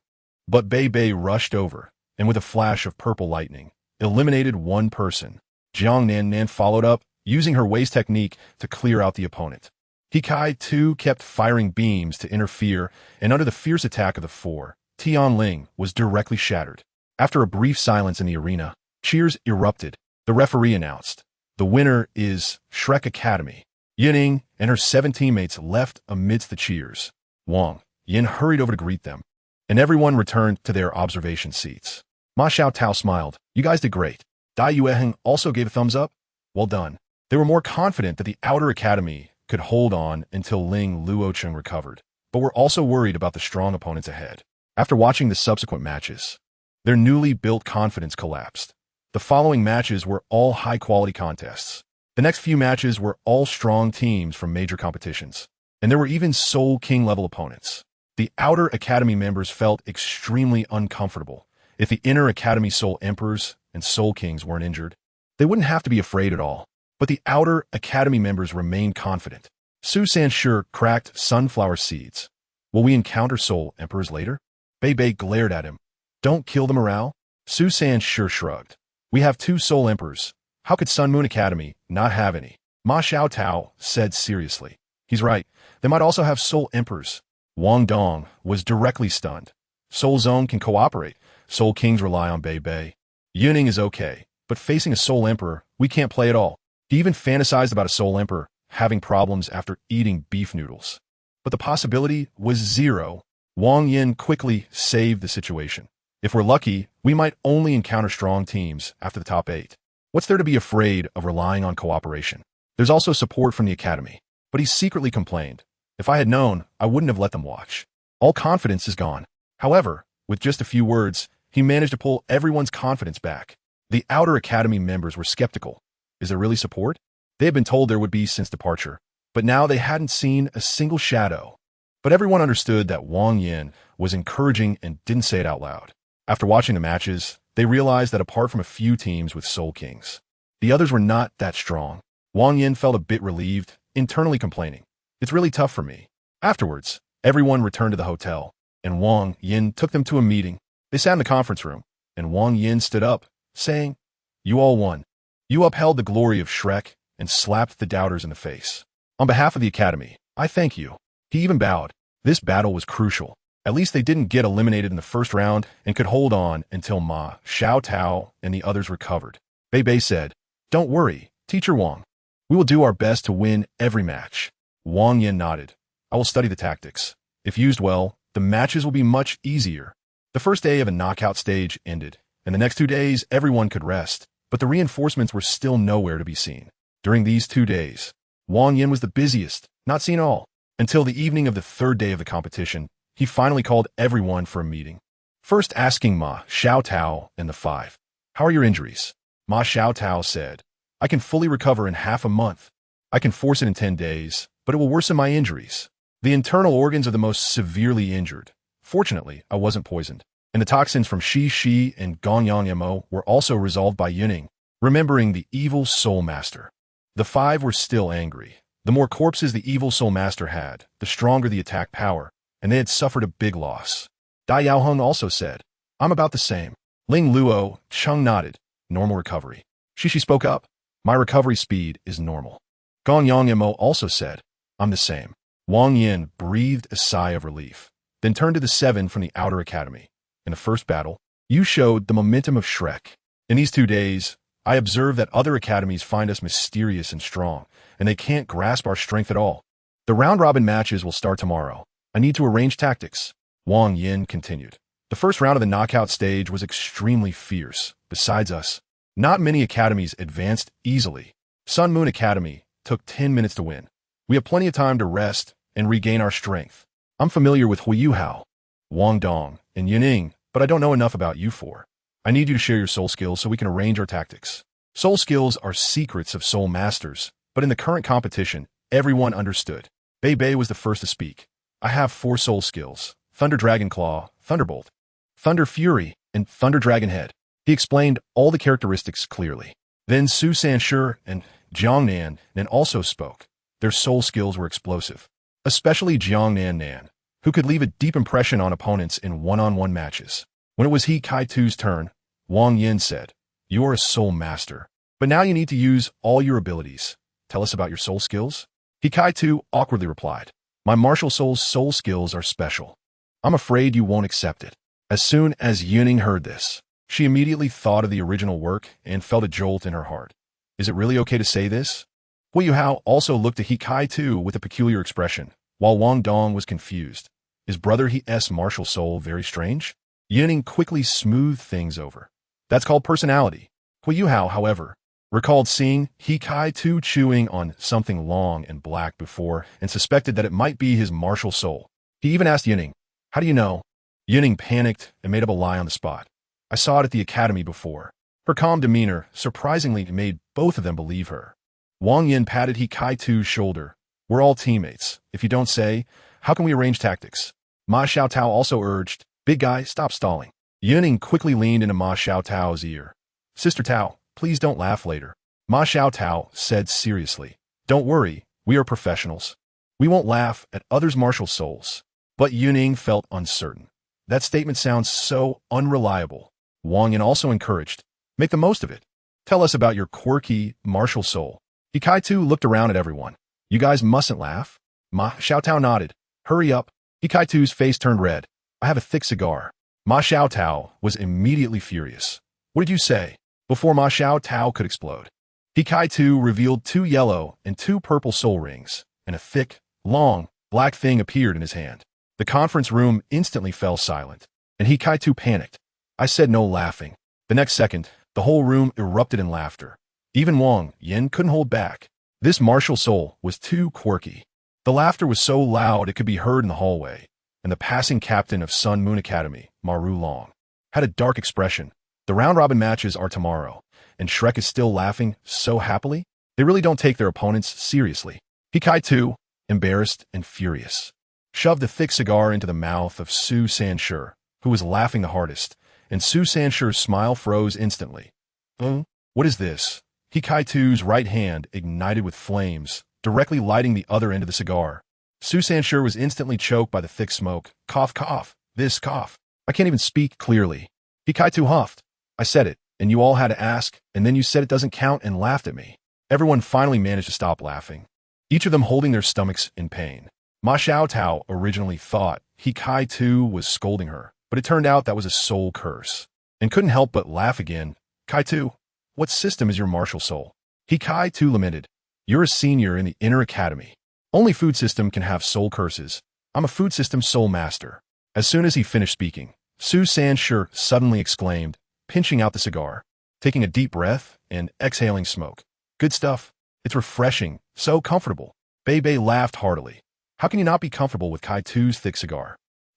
but Bei rushed over, and with a flash of purple lightning, eliminated 1 person. Jiang Nanan followed up, using her waist technique to clear out the opponent. He Kaitu kept firing beams to interfere, and under the fierce attack of the 4, Tianling was directly shattered. After a brief silence in the arena, cheers erupted. The referee announced, "The winner is Shrek Academy." Yining and her 7 teammates left amidst the cheers. Wang Yin hurried over to greet them, and everyone returned to their observation seats. Ma Xiaotao smiled. You guys did great. Dai Yueheng also gave a thumbs up. Well done. They were more confident that the Outer Academy could hold on until Ling Luocheng recovered, but were also worried about the strong opponents ahead. After watching the subsequent matches, their newly built confidence collapsed. The following matches were all high-quality contests. The next few matches were all strong teams from major competitions, and there were even Soul King-level opponents. The Outer Academy members felt extremely uncomfortable. If the Inner Academy Soul Emperors and Soul Kings weren't injured, they wouldn't have to be afraid at all. But the Outer Academy members remained confident. Su Sanshi cracked sunflower seeds. Will we encounter Soul Emperors later? Bei Bei glared at him. Don't kill the morale? Su Sanshi shrugged. We have 2 Soul Emperors. How could Sun Moon Academy not have any? Ma Xiaotao said seriously. He's right. They might also have Soul Emperors. Wang Dong was directly stunned. Soul Zone can cooperate. Soul Kings rely on Bei Bei. Yun Ying is okay, but facing a Soul Emperor, we can't play at all. He even fantasized about a Soul Emperor having problems after eating beef noodles. But the possibility was 0. Wang Yin quickly saved the situation. If we're lucky, we might only encounter strong teams after the top 8. What's there to be afraid of relying on cooperation? There's also support from the Academy. But he secretly complained. If I had known, I wouldn't have let them watch. All confidence is gone. However, with just a few words, he managed to pull everyone's confidence back. The Outer Academy members were skeptical. Is there really support? They had been told there would be since departure, but now they hadn't seen a single shadow. But everyone understood that Wang Yin was encouraging and didn't say it out loud. After watching the matches, they realized that apart from a few teams with Soul Kings, the others were not that strong. Wang Yin felt a bit relieved, internally complaining. It's really tough for me. Afterwards, everyone returned to the hotel, and Wang Yin took them to a meeting. They sat in the conference room, and Wang Yin stood up, saying, You all won. You upheld the glory of Shrek and slapped the doubters in the face. On behalf of the Academy, I thank you. He even bowed. This battle was crucial. At least they didn't get eliminated in the first round and could hold on until Ma Xiaotao and the others recovered. Bei Bei said, Don't worry, Teacher Wang. We will do our best to win every match. Wang Yin nodded. I will study the tactics. If used well, the matches will be much easier. The first day of a knockout stage ended, and the next 2 days everyone could rest, but the reinforcements were still nowhere to be seen. During these 2 days, Wang Yin was the busiest, not seen all. Until the evening of the 3rd day of the competition, he finally called everyone for a meeting. First asking Ma Xiaotao and the 5, How are your injuries? Ma Xiaotao said, I can fully recover in half a month. I can force it in 10 days, but it will worsen my injuries. The internal organs are the most severely injured. Fortunately, I wasn't poisoned, and the toxins from Shi and Gangyang were also resolved by Yun Ying, remembering the evil Soul Master. The 5 were still angry. The more corpses the evil Soul Master had, the stronger the attack power, and they had suffered a big loss. Dai Yaoheng also said, I'm about the same. Ling Luocheng nodded. Normal recovery. Shi spoke up. My recovery speed is normal. Gangyang also said, I'm the same. Wang Yin breathed a sigh of relief, then turned to the 7 from the Outer Academy. In the first battle, you showed the momentum of Shrek. In these 2 days, I observed that other academies find us mysterious and strong, and they can't grasp our strength at all. The round-robin matches will start tomorrow. I need to arrange tactics. Wang Yin continued. The first round of the knockout stage was extremely fierce. Besides us, not many academies advanced easily. Sun Moon Academy took 10 minutes to win. We have plenty of time to rest and regain our strength. I'm familiar with Huiyuhao, Wang Dong, and Yun Ying, but I don't know enough about you 4. I need you to share your soul skills so we can arrange our tactics. Soul skills are secrets of soul masters, but in the current competition, everyone understood. Bei Bei was the first to speak. I have 4 soul skills: Thunder Dragon Claw, Thunderbolt, Thunder Fury, and Thunder Dragon Head. He explained all the characteristics clearly. Then Su Sanshi and Jiangnan also spoke. Their soul skills were explosive, especially Jiangnan, who could leave a deep impression on opponents in one-on-one matches. When it was He Kai-Tu's turn, Wang Yin said, You are a soul master, but now you need to use all your abilities. Tell us about your soul skills. He Kai-Tu awkwardly replied, My martial soul's soul skills are special. I'm afraid you won't accept it. As soon as Yun Ying heard this, she immediately thought of the original work and felt a jolt in her heart. Is it really okay to say this? Huiyuhao also looked at He Kai-Tu with a peculiar expression, while Wang Dong was confused. Is brother he's martial soul very strange? Yun Ying quickly smoothed things over. That's called personality. Yun however, recalled seeing he Kai-Tu chewing on something long and black before and suspected that it might be his martial soul. He even asked Yun Ying, "How do you know?" Yun Ying panicked and made up a lie on the spot. "I saw it at the academy before." Her calm demeanor surprisingly made both of them believe her. Wang Yin patted he Kai-Tu's shoulder. "We're all teammates. If you don't say, how can we arrange tactics?" Ma Xiaotao also urged, "Big guy, stop stalling." Yun Ying quickly leaned into Ma Xiaotao's ear. "Sister Tao, please don't laugh later." Ma Xiaotao said seriously, "Don't worry, we are professionals. We won't laugh at others' martial souls." But Yun Ying felt uncertain. That statement sounds so unreliable. Wang Yin also encouraged, "Make the most of it. Tell us about your quirky martial soul." He Kai-Tu looked around at everyone. "You guys mustn't laugh." Ma Xiaotao nodded. "Hurry up." He Kai-Tu's face turned red. "I have a thick cigar." Ma Xiaotao was immediately furious. "What did you say?" Before Ma Xiaotao could explode, he Kai-Tu revealed 2 yellow and 2 purple soul rings, and a thick, long, black thing appeared in his hand. The conference room instantly fell silent, and he Kai-Tu panicked. "I said no laughing." The next second, the whole room erupted in laughter. Even Wang Yin couldn't hold back. This martial soul was too quirky. The laughter was so loud it could be heard in the hallway, and the passing captain of Sun Moon Academy, Maru Long, had a dark expression. The round-robin matches are tomorrow, and Shrek is still laughing so happily? They really don't take their opponents seriously. He Kai-Tu, embarrassed and furious, shoved a thick cigar into the mouth of Su Sanshur, who was laughing the hardest, and Su Sanshur's smile froze instantly. What is this?" He Kai-Tu's right hand ignited with flames, directly lighting the other end of the cigar. Su Sanshur was instantly choked by the thick smoke. "Cough, cough, this cough. I can't even speak clearly." He Kai-Tu huffed. "I said it, and you all had to ask, and then you said it doesn't count and laughed at me." Everyone finally managed to stop laughing, each of them holding their stomachs in pain. Ma Xiaotao originally thought he Kai-Tu was scolding her, but it turned out that was a soul curse, and couldn't help but laugh again. "Kai-Tu, what system is your martial soul?" He Kai-Tu lamented. "You're a senior in the inner academy. Only food system can have soul curses. I'm a food system soul master." As soon as he finished speaking, Su Sanshur suddenly exclaimed, pinching out the cigar, taking a deep breath, and exhaling smoke. "Good stuff. It's refreshing, so comfortable." Bei Bei laughed heartily. How can you not be comfortable with Kai-Tu's thick cigar?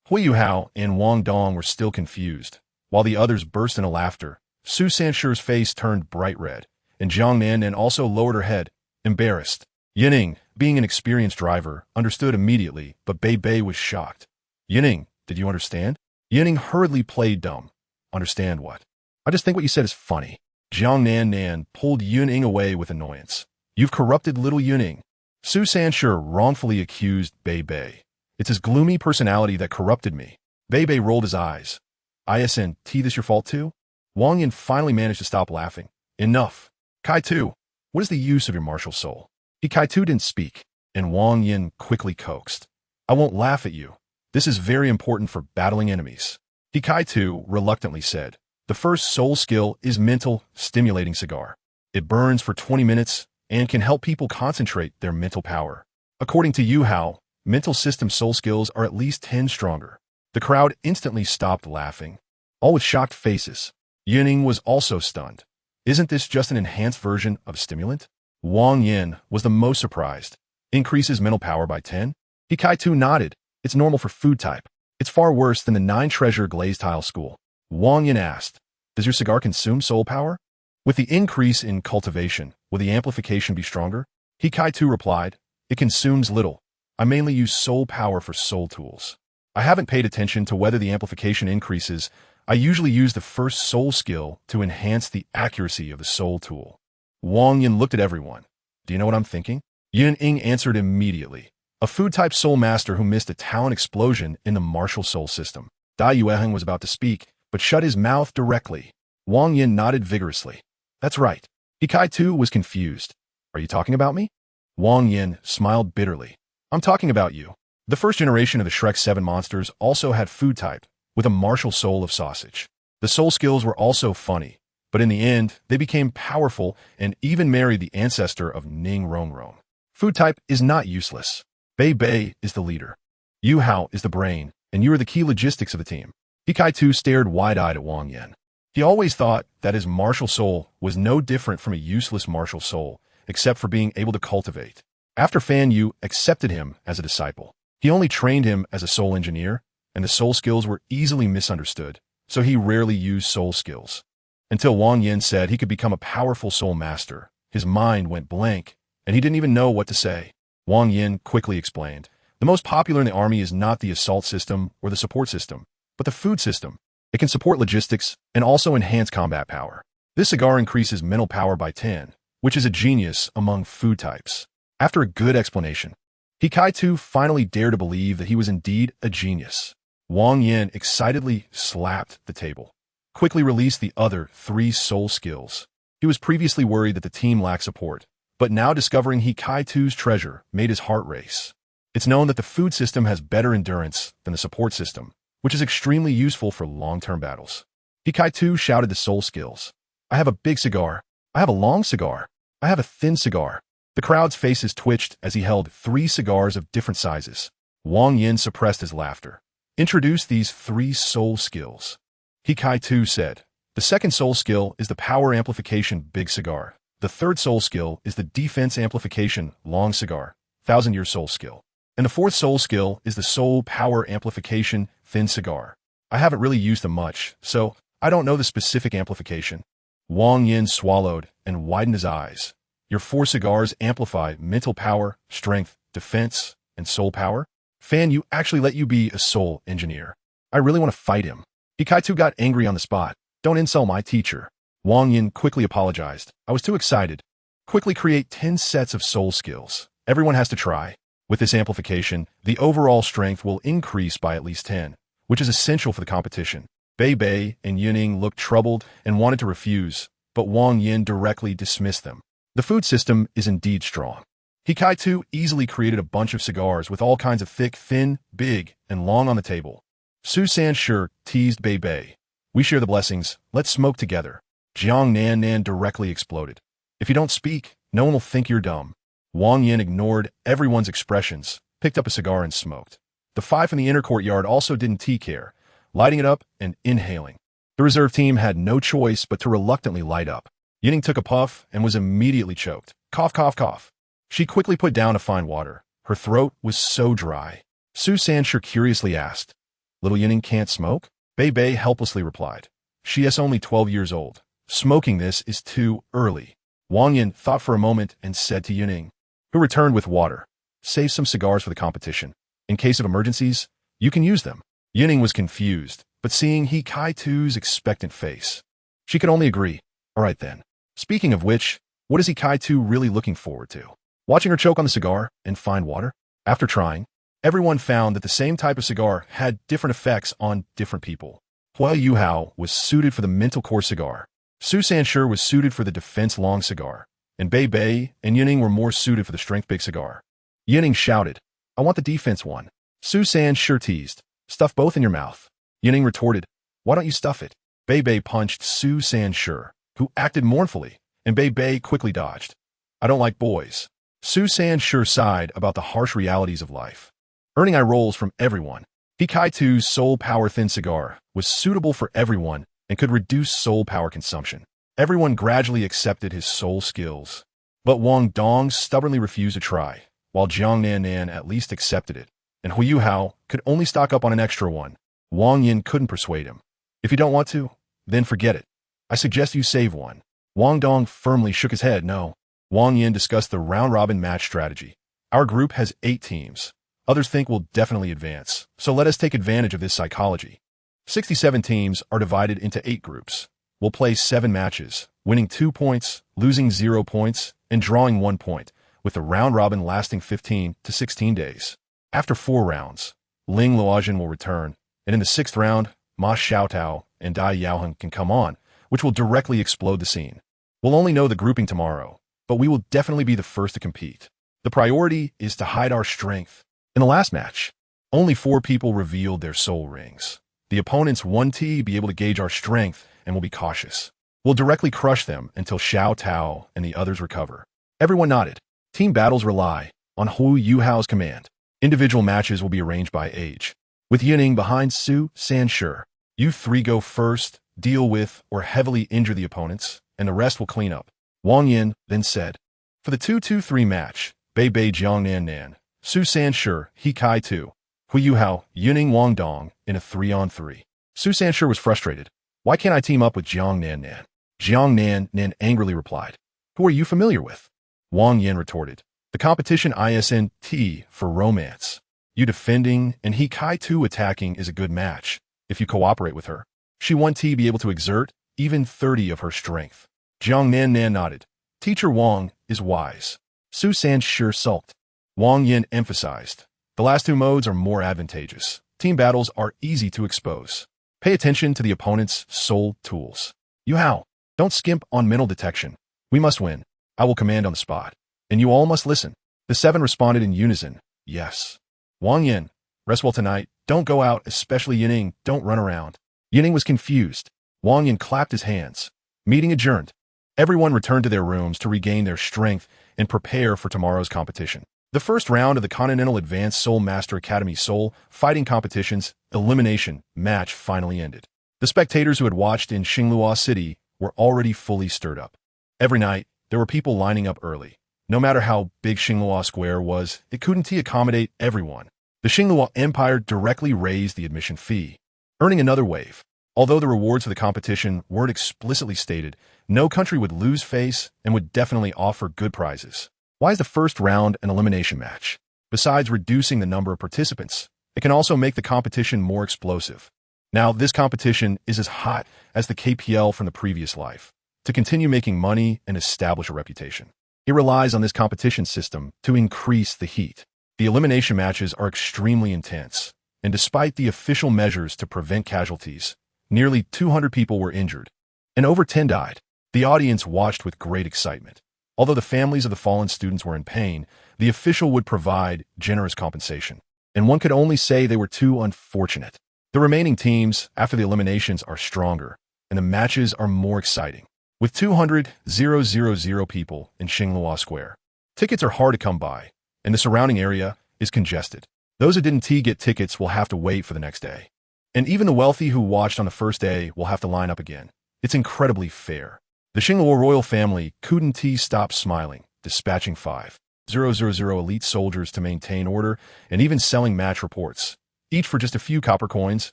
Hui Yuhao and Wang Dong were still confused. While the others burst into laughter, Su Sanshur's face turned bright red, and Jiang Nan also lowered her head, embarrassed. Yun Ying, being an experienced driver, understood immediately, but Bei Bei was shocked. "Yun Ying, did you understand?" Yun Ying hurriedly played dumb. "Understand what?" "I just think what you said is funny." Jiang Nan pulled Yun Ying away with annoyance. "You've corrupted little Yun Ying." Su Sanshur wrongfully accused Bei Bei. "It's his gloomy personality that corrupted me." Bei Bei rolled his eyes. "Isn't this your fault too?" Wang Yin finally managed to stop laughing. "Enough. Kai-Tu, what is the use of your martial soul?" He Kai-Tu didn't speak, and Wang Yin quickly coaxed. "I won't laugh at you. This is very important for battling enemies." He Kai-Tu reluctantly said, "The first soul skill is mental stimulating cigar. It burns for 20 minutes and can help people concentrate their mental power. According to Yu Hao, mental system soul skills are at least 10 stronger." The crowd instantly stopped laughing, all with shocked faces. Yun Ying was also stunned. Isn't this just an enhanced version of a stimulant? Wang Yin was the most surprised. Increases mental power by 10? He Kai-Tu nodded. It's normal for food type. It's far worse than the 9-treasure glazed tile school. Wang Yin asked, "Does your cigar consume soul power?" With the increase in cultivation, will the amplification be stronger? He Kai-Tu replied, "It consumes little. I mainly use soul power for soul tools. I haven't paid attention to whether the amplification increases. I usually use the first soul skill to enhance the accuracy of the soul tool." Wang Yin looked at everyone. "Do you know what I'm thinking?" Yun Ying answered immediately. A food-type soul master who missed a talent explosion in the martial soul system. Dai Yueheng was about to speak, but shut his mouth directly. Wang Yin nodded vigorously. "That's right." He Kai-Tu was confused. "Are you talking about me?" Wang Yin smiled bitterly. "I'm talking about you." The first generation of the Shrek 7 monsters also had food type, with a martial soul of sausage. The soul skills were also funny, but in the end, they became powerful and even married the ancestor of Ning Rongrong. Food type is not useless. Bei Bei is the leader. Yu Hao is the brain, and you are the key logistics of the team. He Kai-Tu stared wide-eyed at Wang Yin. He always thought that his martial soul was no different from a useless martial soul, except for being able to cultivate. After Fan Yu accepted him as a disciple, he only trained him as a soul engineer, and the soul skills were easily misunderstood, so he rarely used soul skills. Until Wang Yin said he could become a powerful soul master, his mind went blank, and he didn't even know what to say. Wang Yin quickly explained, the most popular in the army is not the assault system or the support system, but the food system. It can support logistics and also enhance combat power. This cigar increases mental power by 10, which is a genius among food types. After a good explanation, He Kai-Tu finally dared to believe that he was indeed a genius. Wang Yin excitedly slapped the table, quickly released the other 3 soul skills. He was previously worried that the team lacked support, but now discovering He Kai-Tu's treasure made his heart race. It's known that the food system has better endurance than the support system, which is extremely useful for long-term battles. He Kai-Tu shouted the soul skills. I have a big cigar. I have a long cigar. I have a thin cigar. The crowd's faces twitched as he held 3 cigars of different sizes. Wang Yin suppressed his laughter. Introduce these 3 soul skills. He Kai-Tu said, the second soul skill is the power amplification big cigar. The third soul skill is the defense amplification long cigar, 1,000-year soul skill. And the fourth soul skill is the soul power amplification thin cigar. I haven't really used them much, so I don't know the specific amplification. Wang Yin swallowed and widened his eyes. Your 4 cigars amplify mental power, strength, defense, and soul power? Fan Yu actually let you be a soul engineer. I really want to fight him. He Kai-Tu got angry on the spot. Don't insult my teacher. Wang Yin quickly apologized. I was too excited. Quickly create 10 sets of soul skills. Everyone has to try. With this amplification, the overall strength will increase by at least 10, which is essential for the competition. Bei Bei and Yun Ying looked troubled and wanted to refuse, but Wang Yin directly dismissed them. The food system is indeed strong. He Kai-Tu easily created a bunch of cigars with all kinds of thick, thin, big, and long on the table. Su San-Shi teased Bei Bei. We share the blessings. Let's smoke together. Jiang Nan directly exploded. If you don't speak, no one will think you're dumb. Wang Yin ignored everyone's expressions, picked up a cigar and smoked. The 5 in the inner courtyard also didn't care, lighting it up and inhaling. The reserve team had no choice but to reluctantly light up. Yun Ying took a puff and was immediately choked. Cough, cough, cough. She quickly put down to find water. Her throat was so dry. Su San-Shi curiously asked, Little Yun Ying can't smoke? Bei Bei helplessly replied. She is only 12 years old. Smoking this is too early. Wang Yin thought for a moment and said to Yun Ying, who returned with water, save some cigars for the competition. In case of emergencies, you can use them. Yun Ying was confused, but seeing He Kai-Tu's expectant face, she could only agree. All right then. Speaking of which, what is He Kai-Tu really looking forward to? Watching her choke on the cigar and find water? After trying, everyone found that the same type of cigar had different effects on different people. Hua Yuhao was suited for the mental core cigar. Su San-Shi was suited for the defense long cigar, and Bei Bei and Yun Ying were more suited for the strength big cigar. Yun Ying shouted, I want the defense one. Su San-Shi teased, stuff both in your mouth. Yun Ying retorted, why don't you stuff it? Bei Bei punched Su San-Shi, who acted mournfully, and Bei Bei quickly dodged. I don't like boys. Su San-Shi sighed about the harsh realities of life. Earning eye rolls from everyone, He Kai-Tu's soul power thin cigar was suitable for everyone and could reduce soul power consumption. Everyone gradually accepted his soul skills, but Wang Dong stubbornly refused to try, while Jiang Nan at least accepted it, and Hu Yuhao could only stock up on an extra one. Wang Yin couldn't persuade him. If you don't want to, then forget it. I suggest you save one. Wang Dong firmly shook his head no. Wang Yin discussed the round-robin match strategy. Our group has 8 teams. Others think we'll definitely advance, so let us take advantage of this psychology. 67 teams are divided into 8 groups. We'll play 7 matches, winning 2 points, losing 0 points, and drawing 1 point, with the round-robin lasting 15 to 16 days. After 4 rounds, Ling Luojin will return, and in the 6th round, Ma Xiaotao and Dai Yaoheng can come on, which will directly explode the scene. We'll only know the grouping tomorrow, but we will definitely be the first to compete. The priority is to hide our strength. In the last match, only 4 people revealed their soul rings. The opponent's 1T be able to gauge our strength and will be cautious. We'll directly crush them until Xiao Tao and the others recover. Everyone nodded. Team battles rely on Hu Yuhao's command. Individual matches will be arranged by age. with Yun Ying behind Su Sanshur. You three go first, deal with or heavily injure the opponents, and the rest will clean up. Wang Yin then said. For the 2-2-3 match, Bei Bei Jiang Nan Nan, Su Sanshur, He Kai 2, Hui Yuhao, Yuning Wang Dong in a 3-on-3. Su Sanshur was frustrated. Why can't I team up with Jiang Nan Nan? Jiang Nan Nan angrily replied. Who are you familiar with? Wang Yin retorted. The competition ISNT for romance. You defending and He Kai 2 attacking is a good match, if you cooperate with her. She won't be able to exert even 30 of her strength. Jiang Nan Nan nodded. Teacher Wang is wise. Su Sanshur sulked. Wang Yin emphasized. The last two modes are more advantageous. Team battles are easy to expose. Pay attention to the opponent's soul tools. Yuhao, don't skimp on mental detection. We must win. I will command on the spot. And you all must listen. The 7 responded in unison. Yes. Wang Yin, rest well tonight. Don't go out, especially Yun Ying. Don't run around. Yun Ying was confused. Wang Yin clapped his hands. Meeting adjourned. Everyone returned to their rooms to regain their strength and prepare for tomorrow's competition. The first round of the Continental Advanced Soul Master Academy Soul Fighting Competition's elimination match finally ended. The spectators who had watched in Douluo City were already fully stirred up. Every night, there were people lining up early. No matter how big Douluo Square was, it couldn't accommodate everyone. The Douluo Empire directly raised the admission fee, earning another wave. Although the rewards for the competition weren't explicitly stated, no country would lose face and would definitely offer good prizes. Why is the first round an elimination match? Besides reducing the number of participants, it can also make the competition more explosive. Now, this competition is as hot as the KPL from the previous life. To continue making money and establish a reputation, it relies on this competition system to increase the heat. The elimination matches are extremely intense, and despite the official measures to prevent casualties, nearly 200 people were injured, and over 10 died. The audience watched with great excitement. Although the families of the fallen students were in pain, the official would provide generous compensation, and one could only say they were too unfortunate. The remaining teams, after the eliminations, are stronger, and the matches are more exciting. With 200,000 people in Douluo Square, tickets are hard to come by, and the surrounding area is congested. Those who didn't get tickets will have to wait for the next day. And even the wealthy who watched on the first day will have to line up again. It's incredibly fair. The Douluo royal family couldn't stop smiling, dispatching 5,000 elite soldiers to maintain order and even selling match reports, each for just a few copper coins,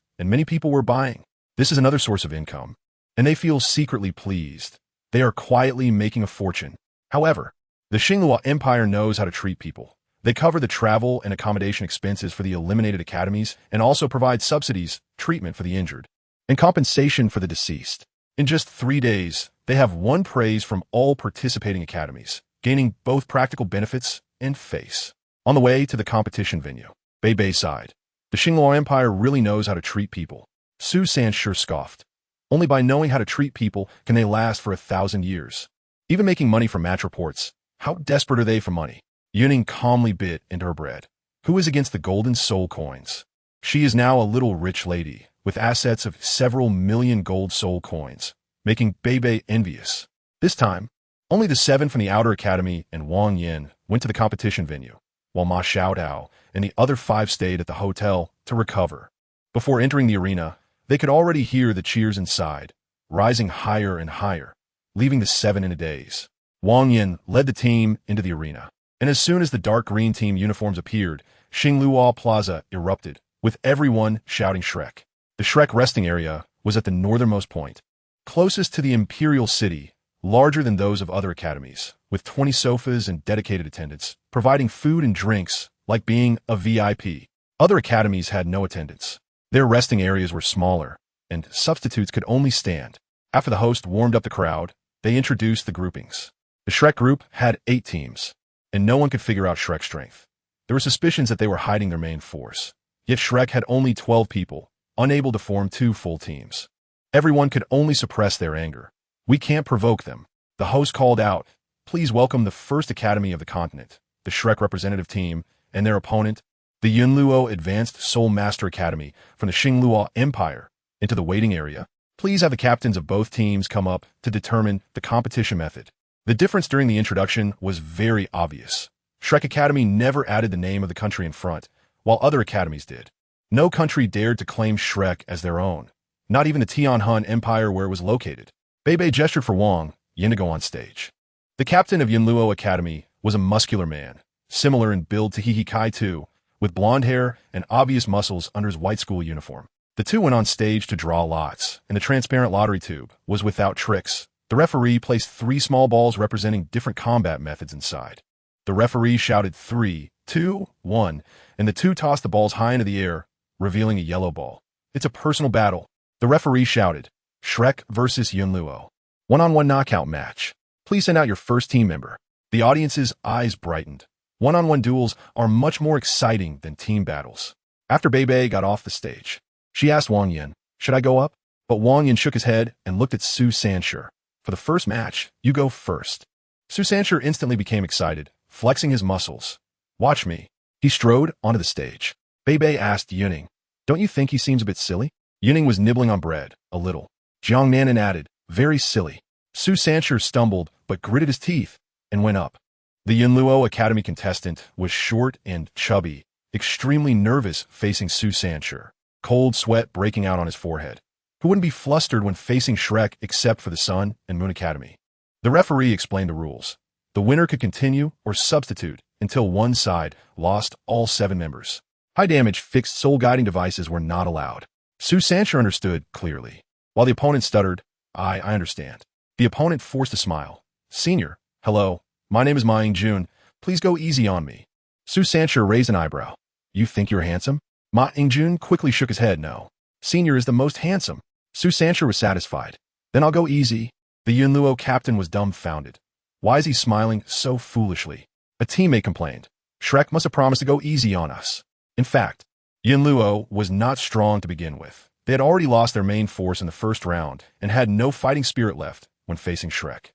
and many people were buying. This is another source of income, and they feel secretly pleased. They are quietly making a fortune. However, the Douluo Empire knows how to treat people. They cover the travel and accommodation expenses for the eliminated academies and also provide subsidies, treatment for the injured, and compensation for the deceased. In just 3 days, they have won praise from all participating academies, gaining both practical benefits and face. On the way to the competition venue, Bei Bei sighed. The Douluo Empire really knows how to treat people. Su Sanshur scoffed. Only by knowing how to treat people can they last for 1,000 years. Even making money from match reports, how desperate are they for money? Yun Ying calmly bit into her bread. Who is against the golden soul coins? She is now a little rich lady, with assets of several million gold soul coins, making Bei Bei envious. This time, only the 7 from the Outer Academy and Wang Yin went to the competition venue, while Ma Xiaodao and the other 5 stayed at the hotel to recover. Before entering the arena, they could already hear the cheers inside, rising higher and higher, leaving the 7 in a daze. Wang Yin led the team into the arena, and as soon as the dark green team uniforms appeared, Douluo Plaza erupted, with everyone shouting Shrek. The Shrek resting area was at the northernmost point, closest to the Imperial City, larger than those of other academies, with 20 sofas and dedicated attendants, providing food and drinks like being a VIP. Other academies had no attendants. Their resting areas were smaller, and substitutes could only stand. After the host warmed up the crowd, they introduced the groupings. The Shrek group had 8 teams, and no one could figure out Shrek's strength. There were suspicions that they were hiding their main force. Yet Shrek had only 12 people, unable to form 2 full teams. Everyone could only suppress their anger. We can't provoke them. The host called out, "Please welcome the first academy of the continent, the Shrek representative team, and their opponent, the Yunluo Advanced Soul Master Academy from the Douluo Empire, into the waiting area. Please have the captains of both teams come up to determine the competition method." The difference during the introduction was very obvious. Shrek Academy never added the name of the country in front, while other academies did. No country dared to claim Shrek as their own, not even the Tianhun Empire where it was located. Bei gestured for Wang Yin to go on stage. The captain of Yunluo Academy was a muscular man, similar in build to Kai II, with blonde hair and obvious muscles under his white school uniform. The two went on stage to draw lots, and the transparent lottery tube was without tricks. The referee placed 3 small balls representing different combat methods inside. The referee shouted 3, 2, 1, and the two tossed the balls high into the air, revealing a yellow ball. It's a personal battle. The referee shouted, Shrek versus Yunluo. One-on-one knockout match. Please send out your first team member. The audience's eyes brightened. One-on-one duels are much more exciting than team battles. After Bei got off the stage, she asked Wang Yin, should I go up? But Wang Yin shook his head and looked at Su Sanshur. For the first match, you go first. Su Sanshur instantly became excited, flexing his muscles. Watch me. He strode onto the stage. Bei asked Yuning, don't you think he seems a bit silly? Yuning was nibbling on bread, a little. Jiang Nanan added, very silly. Su Sanshur stumbled, but gritted his teeth, and went up. The Yunluo Academy contestant was short and chubby, extremely nervous facing Su Sanshur, cold sweat breaking out on his forehead. Who wouldn't be flustered when facing Shrek except for the Sun and Moon Academy? The referee explained the rules. The winner could continue or substitute until one side lost all 7 members. High-damage fixed soul-guiding devices were not allowed. Su Sanshur understood clearly. While the opponent stuttered, I understand. The opponent forced a smile. Senior, hello, my name is Ma Yingjun. Please go easy on me. Su Sanshur raised an eyebrow. You think you're handsome? Ma Yingjun quickly shook his head. No. Senior is the most handsome. Su Sanshur was satisfied. Then I'll go easy. The Yunluo captain was dumbfounded. Why is he smiling so foolishly? A teammate complained. Shrek must have promised to go easy on us. In fact, Yunluo was not strong to begin with. They had already lost their main force in the first round and had no fighting spirit left when facing Shrek.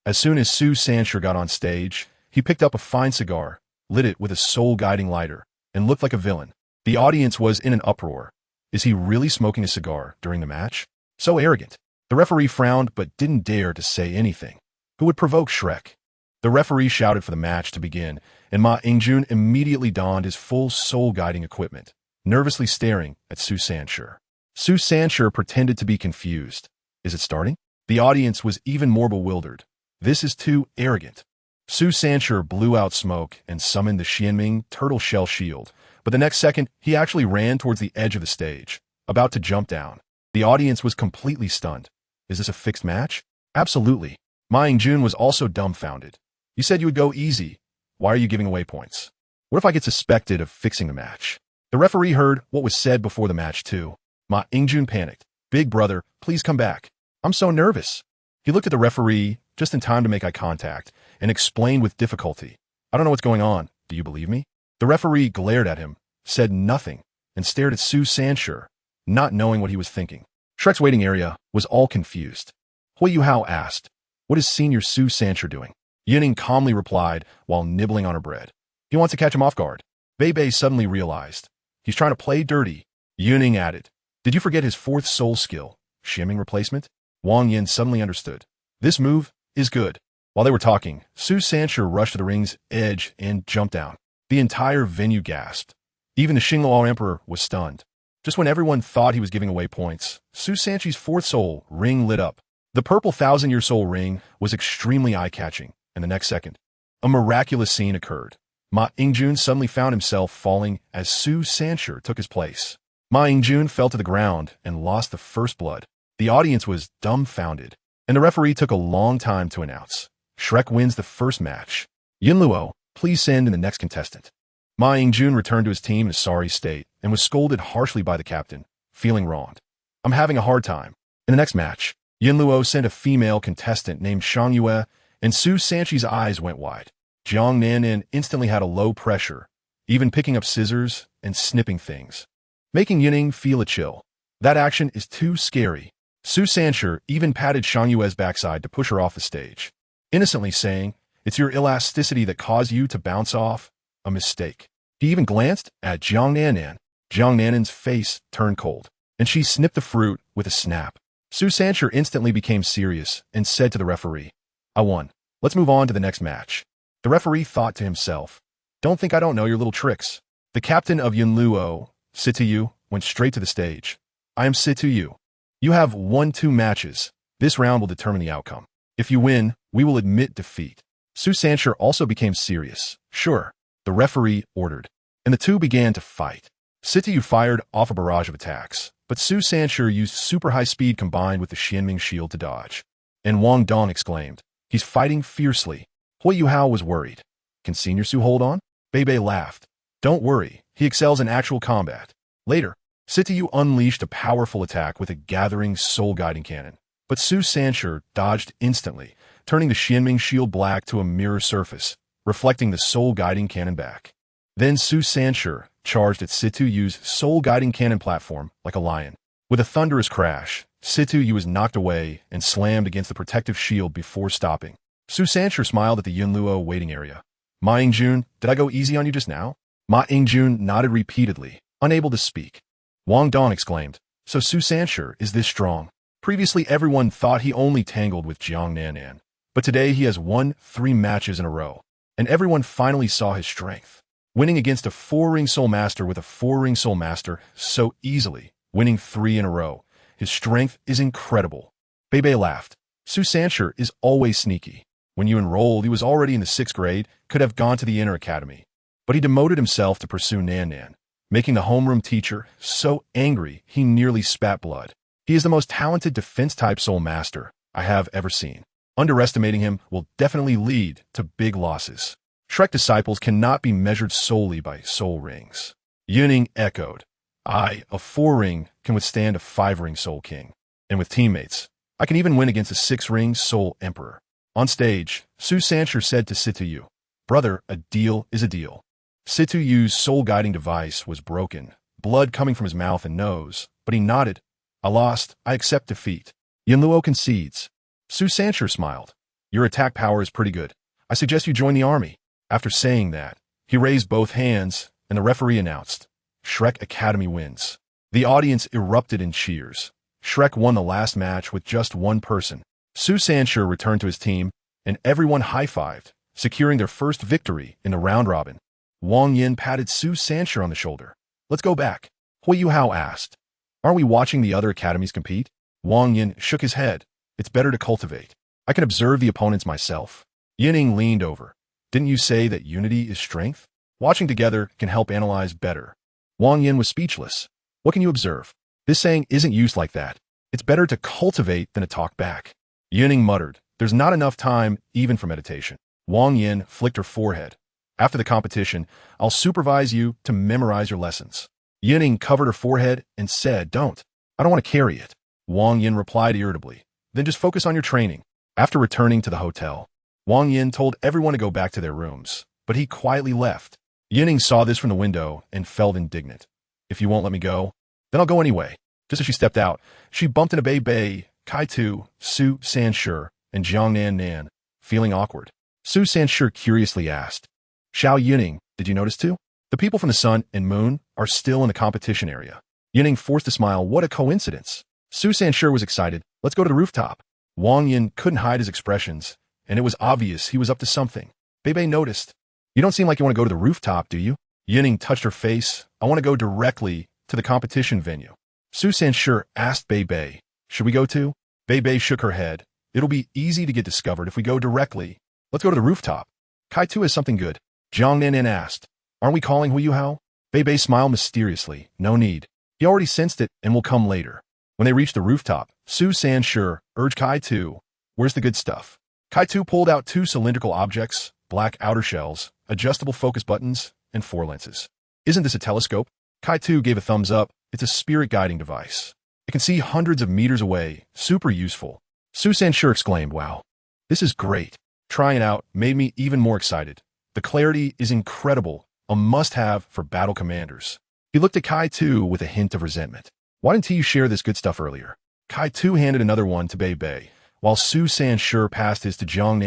As soon as Su Sanshur got on stage, he picked up a fine cigar, lit it with a soul-guiding lighter, and looked like a villain. The audience was in an uproar. Is he really smoking a cigar during the match? So arrogant. The referee frowned but didn't dare to say anything. Who would provoke Shrek? The referee shouted for the match to begin, and Ma Yingjun immediately donned his full soul-guiding equipment, nervously staring at Su Sanshur. Su Sanshur pretended to be confused. Is it starting? The audience was even more bewildered. This is too arrogant. Su Sanshur blew out smoke and summoned the Xianming turtle shell shield, but the next second he actually ran towards the edge of the stage, about to jump down. The audience was completely stunned. Is this a fixed match? Absolutely. Ma Yingjun was also dumbfounded. You said you would go easy. Why are you giving away points? What if I get suspected of fixing the match? The referee heard what was said before the match too. Ma Yingjun panicked. Big brother, please come back. I'm so nervous. He looked at the referee just in time to make eye contact and explained with difficulty. I don't know what's going on. Do you believe me? The referee glared at him, said nothing, and stared at Su Sanshur, not knowing what he was thinking. Shrek's waiting area was all confused. Hui Yuhao asked, what is Senior Su Sanshur doing? Yuning calmly replied while nibbling on her bread. He wants to catch him off guard. Bei suddenly realized. He's trying to play dirty. Yuning added, did you forget his 4th soul skill, shimming replacement? Wang Yin suddenly understood. This move is good. While they were talking, Su Sanshur rushed to the ring's edge and jumped down. The entire venue gasped. Even the Xingluo Emperor was stunned. Just when everyone thought he was giving away points, Su Sanshur's 4th soul ring lit up. The purple 1,000-year soul ring was extremely eye-catching, and the next second, a miraculous scene occurred. Ma Yingjun suddenly found himself falling as Su Sanshur took his place. Ma Yingjun fell to the ground and lost the first blood. The audience was dumbfounded, and the referee took a long time to announce. Shrek wins the first match. Yunluo, please send in the next contestant. Ma Yingjun returned to his team in a sorry state and was scolded harshly by the captain, feeling wronged. I'm having a hard time. In the next match, Yunluo sent a female contestant named Shang Yue, and Su Sanshur's eyes went wide. Jiang Nanan instantly had a low pressure, even picking up scissors and snipping things, making Yuning feel a chill. That action is too scary. Su Sanshur even patted Shang Yue's backside to push her off the stage, innocently saying, it's your elasticity that caused you to bounce off. A mistake. He even glanced at Jiang Nanan. Jiang Nanan's face turned cold, and she snipped the fruit with a snap. Su Sanshur instantly became serious and said to the referee, I won. Let's move on to the next match. The referee thought to himself, don't think I don't know your little tricks. The captain of Yunluo, Sitayu, went straight to the stage. I am toDouluo. You have won 2 matches. This round will determine the outcome. If you win, we will admit defeat. Su Sancher also became serious. Sure, the referee ordered, and the two began to fight. toDouluo fired off a barrage of attacks, but Su Sancher used super high speed combined with the Xianming shield to dodge. And Wang Dong exclaimed, "He's fighting fiercely." Hui Yuhao was worried. Can Senior Su hold on? Bei Bei laughed. Don't worry, he excels in actual combat. Later, toDouluo unleashed a powerful attack with a gathering soul-guiding cannon, but Su Sancher dodged instantly, turning the Xianming shield black to a mirror surface, reflecting the soul-guiding cannon back. Then Su Sancher charged at toDouluo's soul-guiding cannon platform like a lion. With a thunderous crash, toDouluo was knocked away and slammed against the protective shield before stopping. Su Sancher smiled at the Yunluo waiting area. Ma Yingjun, did I go easy on you just now? Ma Yingjun nodded repeatedly, unable to speak. Wang Dong exclaimed, so Su Sancher is this strong. Previously everyone thought he only tangled with Jiang Nannan, but today he has won 3 matches in a row, and everyone finally saw his strength. Winning against a 4-ring Soul Master with a 4-ring Soul Master so easily, winning 3 in a row. His strength is incredible. Bei Bei laughed. Su Sancher is always sneaky. When you enrolled, he was already in the 6th grade, could have gone to the inner academy. But he demoted himself to pursue Nannan, making the homeroom teacher so angry he nearly spat blood. He is the most talented defense-type Soul Master I have ever seen. Underestimating him will definitely lead to big losses. Shrek disciples cannot be measured solely by soul rings. Yun Ying echoed. I, a 4-ring, can withstand a 5-ring Soul King. And with teammates, I can even win against a 6-ring Soul Emperor. On stage, Su Sancher said to toDouluo, Brother, a deal is a deal. toDouluo's soul-guiding device was broken, blood coming from his mouth and nose, but he nodded. I lost, I accept defeat. Yunluo concedes. Su Sancher smiled. Your attack power is pretty good. I suggest you join the army. After saying that, he raised both hands, and the referee announced, Shrek Academy wins. The audience erupted in cheers. Shrek won the last match with just 1 person. Su Sancher returned to his team, and everyone high-fived, securing their first victory in the round-robin. Wang Yin patted Su Sancher on the shoulder. Let's go back. Hui Yuhao asked. Aren't we watching the other academies compete? Wang Yin shook his head. It's better to cultivate. I can observe the opponents myself. Yun Ying leaned over. Didn't you say that unity is strength? Watching together can help analyze better. Wang Yin was speechless. What can you observe? This saying isn't used like that. It's better to cultivate than to talk back. Yun Ying muttered. There's not enough time even for meditation. Wang Yin flicked her forehead. After the competition, I'll supervise you to memorize your lessons. Yun Ying covered her forehead and said, Don't. I don't want to carry it. Wang Yin replied irritably. Then just focus on your training. After returning to the hotel, Wang Yin told everyone to go back to their rooms, but he quietly left. Yun Ying saw this from the window and felt indignant. If you won't let me go, then I'll go anyway. Just as she stepped out, she bumped into Bei Bei, Kai Tu, Su Sancher, and Jiang Nannan, feeling awkward. Su Sancher curiously asked, Xiao Yuning, did you notice too? The people from the sun and moon are still in the competition area. Yun Ying forced a smile. What a coincidence. Su Sancher was excited. Let's go to the rooftop. Wang Yin couldn't hide his expressions, and it was obvious he was up to something. Bei Bei noticed. You don't seem like you want to go to the rooftop, do you? Yun Ying touched her face. I want to go directly to the competition venue. Su Sancher asked Bei Bei, should we go too? Bei Bei shook her head. It'll be easy to get discovered if we go directly. Let's go to the rooftop. Kai Tu has something good. Jiang Nannan asked. Aren't we calling Hui Yuhao? Bei Bei smiled mysteriously. No need. He already sensed it and will come later. When they reached the rooftop, Su Sancher urged Kai Tu, where's the good stuff? Kai Tu pulled out 2 cylindrical objects, black outer shells, adjustable focus buttons, and 4 lenses. Isn't this a telescope? Kai Tu gave a thumbs up. It's a spirit guiding device. It can see hundreds of meters away. Super useful. Su Sancher exclaimed, wow, this is great. Trying it out made me even more excited. The clarity is incredible, a must-have for battle commanders. He looked at Kai Tu with a hint of resentment. Why didn't you share this good stuff earlier? Kai Tu handed another one to Bei Bei, while Su Sancher passed his to Jiang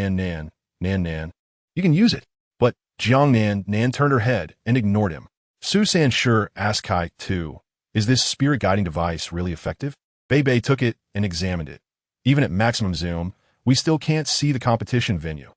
Nannan. You can use it. But Jiang Nannan turned her head and ignored him. Su Sancher asked Kai Tu, is this spirit guiding device really effective? Bei Bei took it and examined it. Even at maximum zoom, we still can't see the competition venue.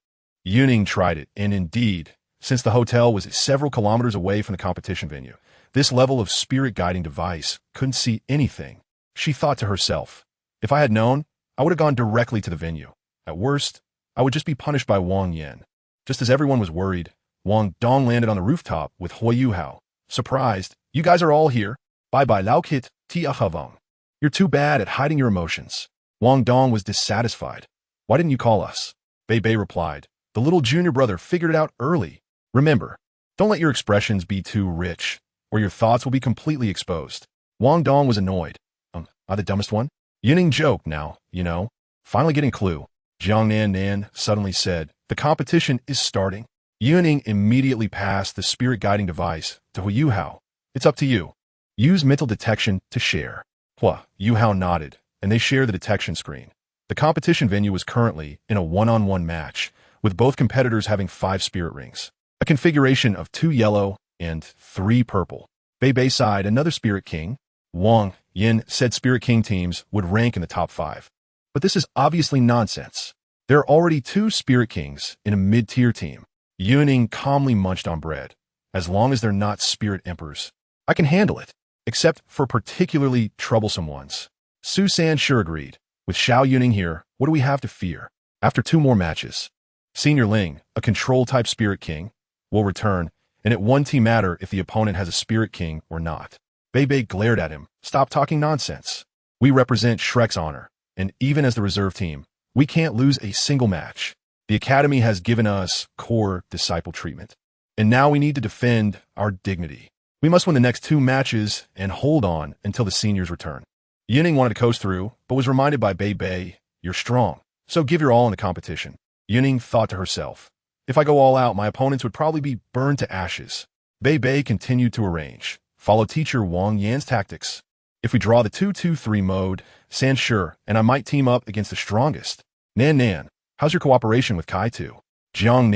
Yun Ying tried it, and indeed, since the hotel was several kilometers away from the competition venue, This level of spirit-guiding device couldn't see anything. She thought to herself, if I had known, I would have gone directly to the venue. At worst, I would just be punished by Wang Yin. Just as everyone was worried, Wang Dong landed on the rooftop with Hui Yuhao. Surprised, you guys are all here. Bye-bye Lao Kit, Ti Ahavong. You're too bad at hiding your emotions. Wang Dong was dissatisfied. Why didn't you call us? Bei Bei replied. The little junior brother figured it out early. Remember, don't let your expressions be too rich, or your thoughts will be completely exposed. Wang Dong was annoyed. Am I the dumbest one? Yun Ying joked now, you know. Finally getting clue. Jiang Nan suddenly said, the competition is starting. Yun Ying immediately passed the spirit-guiding device to Hui Yuhao. It's up to you. Use mental detection to share. Hua Yuhao nodded, and they shared the detection screen. The competition venue was currently in a one-on-one match, with both competitors having 5 spirit rings. A configuration of 2 yellow and 3 purple. Bei Bei side another Spirit King. Wang Yin said Spirit King teams would rank in the top 5. But this is obviously nonsense. There are already 2 Spirit Kings in a mid-tier team. Yun Ying calmly munched on bread. As long as they're not Spirit Emperors, I can handle it, except for particularly troublesome ones. Su San sure agreed. With Xiao Yuning here, what do we have to fear? After 2 more matches, Senior Ling, a control-type Spirit King, will return, and it won't matter if the opponent has a Spirit King or not. Bei Bei glared at him. Stop talking nonsense. We represent Shrek's honor, and even as the reserve team, we can't lose a single match. The Academy has given us core disciple treatment, and now we need to defend our dignity. We must win the next 2 matches and hold on until the seniors return. Yun Ying wanted to coast through, but was reminded by Bei Bei, you're strong, so give your all in the competition. Yun Ying thought to herself, if I go all out, my opponents would probably be burned to ashes. Bei Bei continued to arrange. Follow teacher Wang Yan's tactics. If we draw the 2-2-3 mode, San sure, and I might team up against the strongest. Nan, how's your cooperation with Kai Tu? Jiang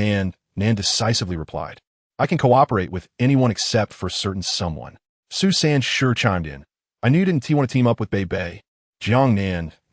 Nan decisively replied. I can cooperate with anyone except for certain someone. Su San sure chimed in. I knew you didn't want to team up with Bei Bei. Jiang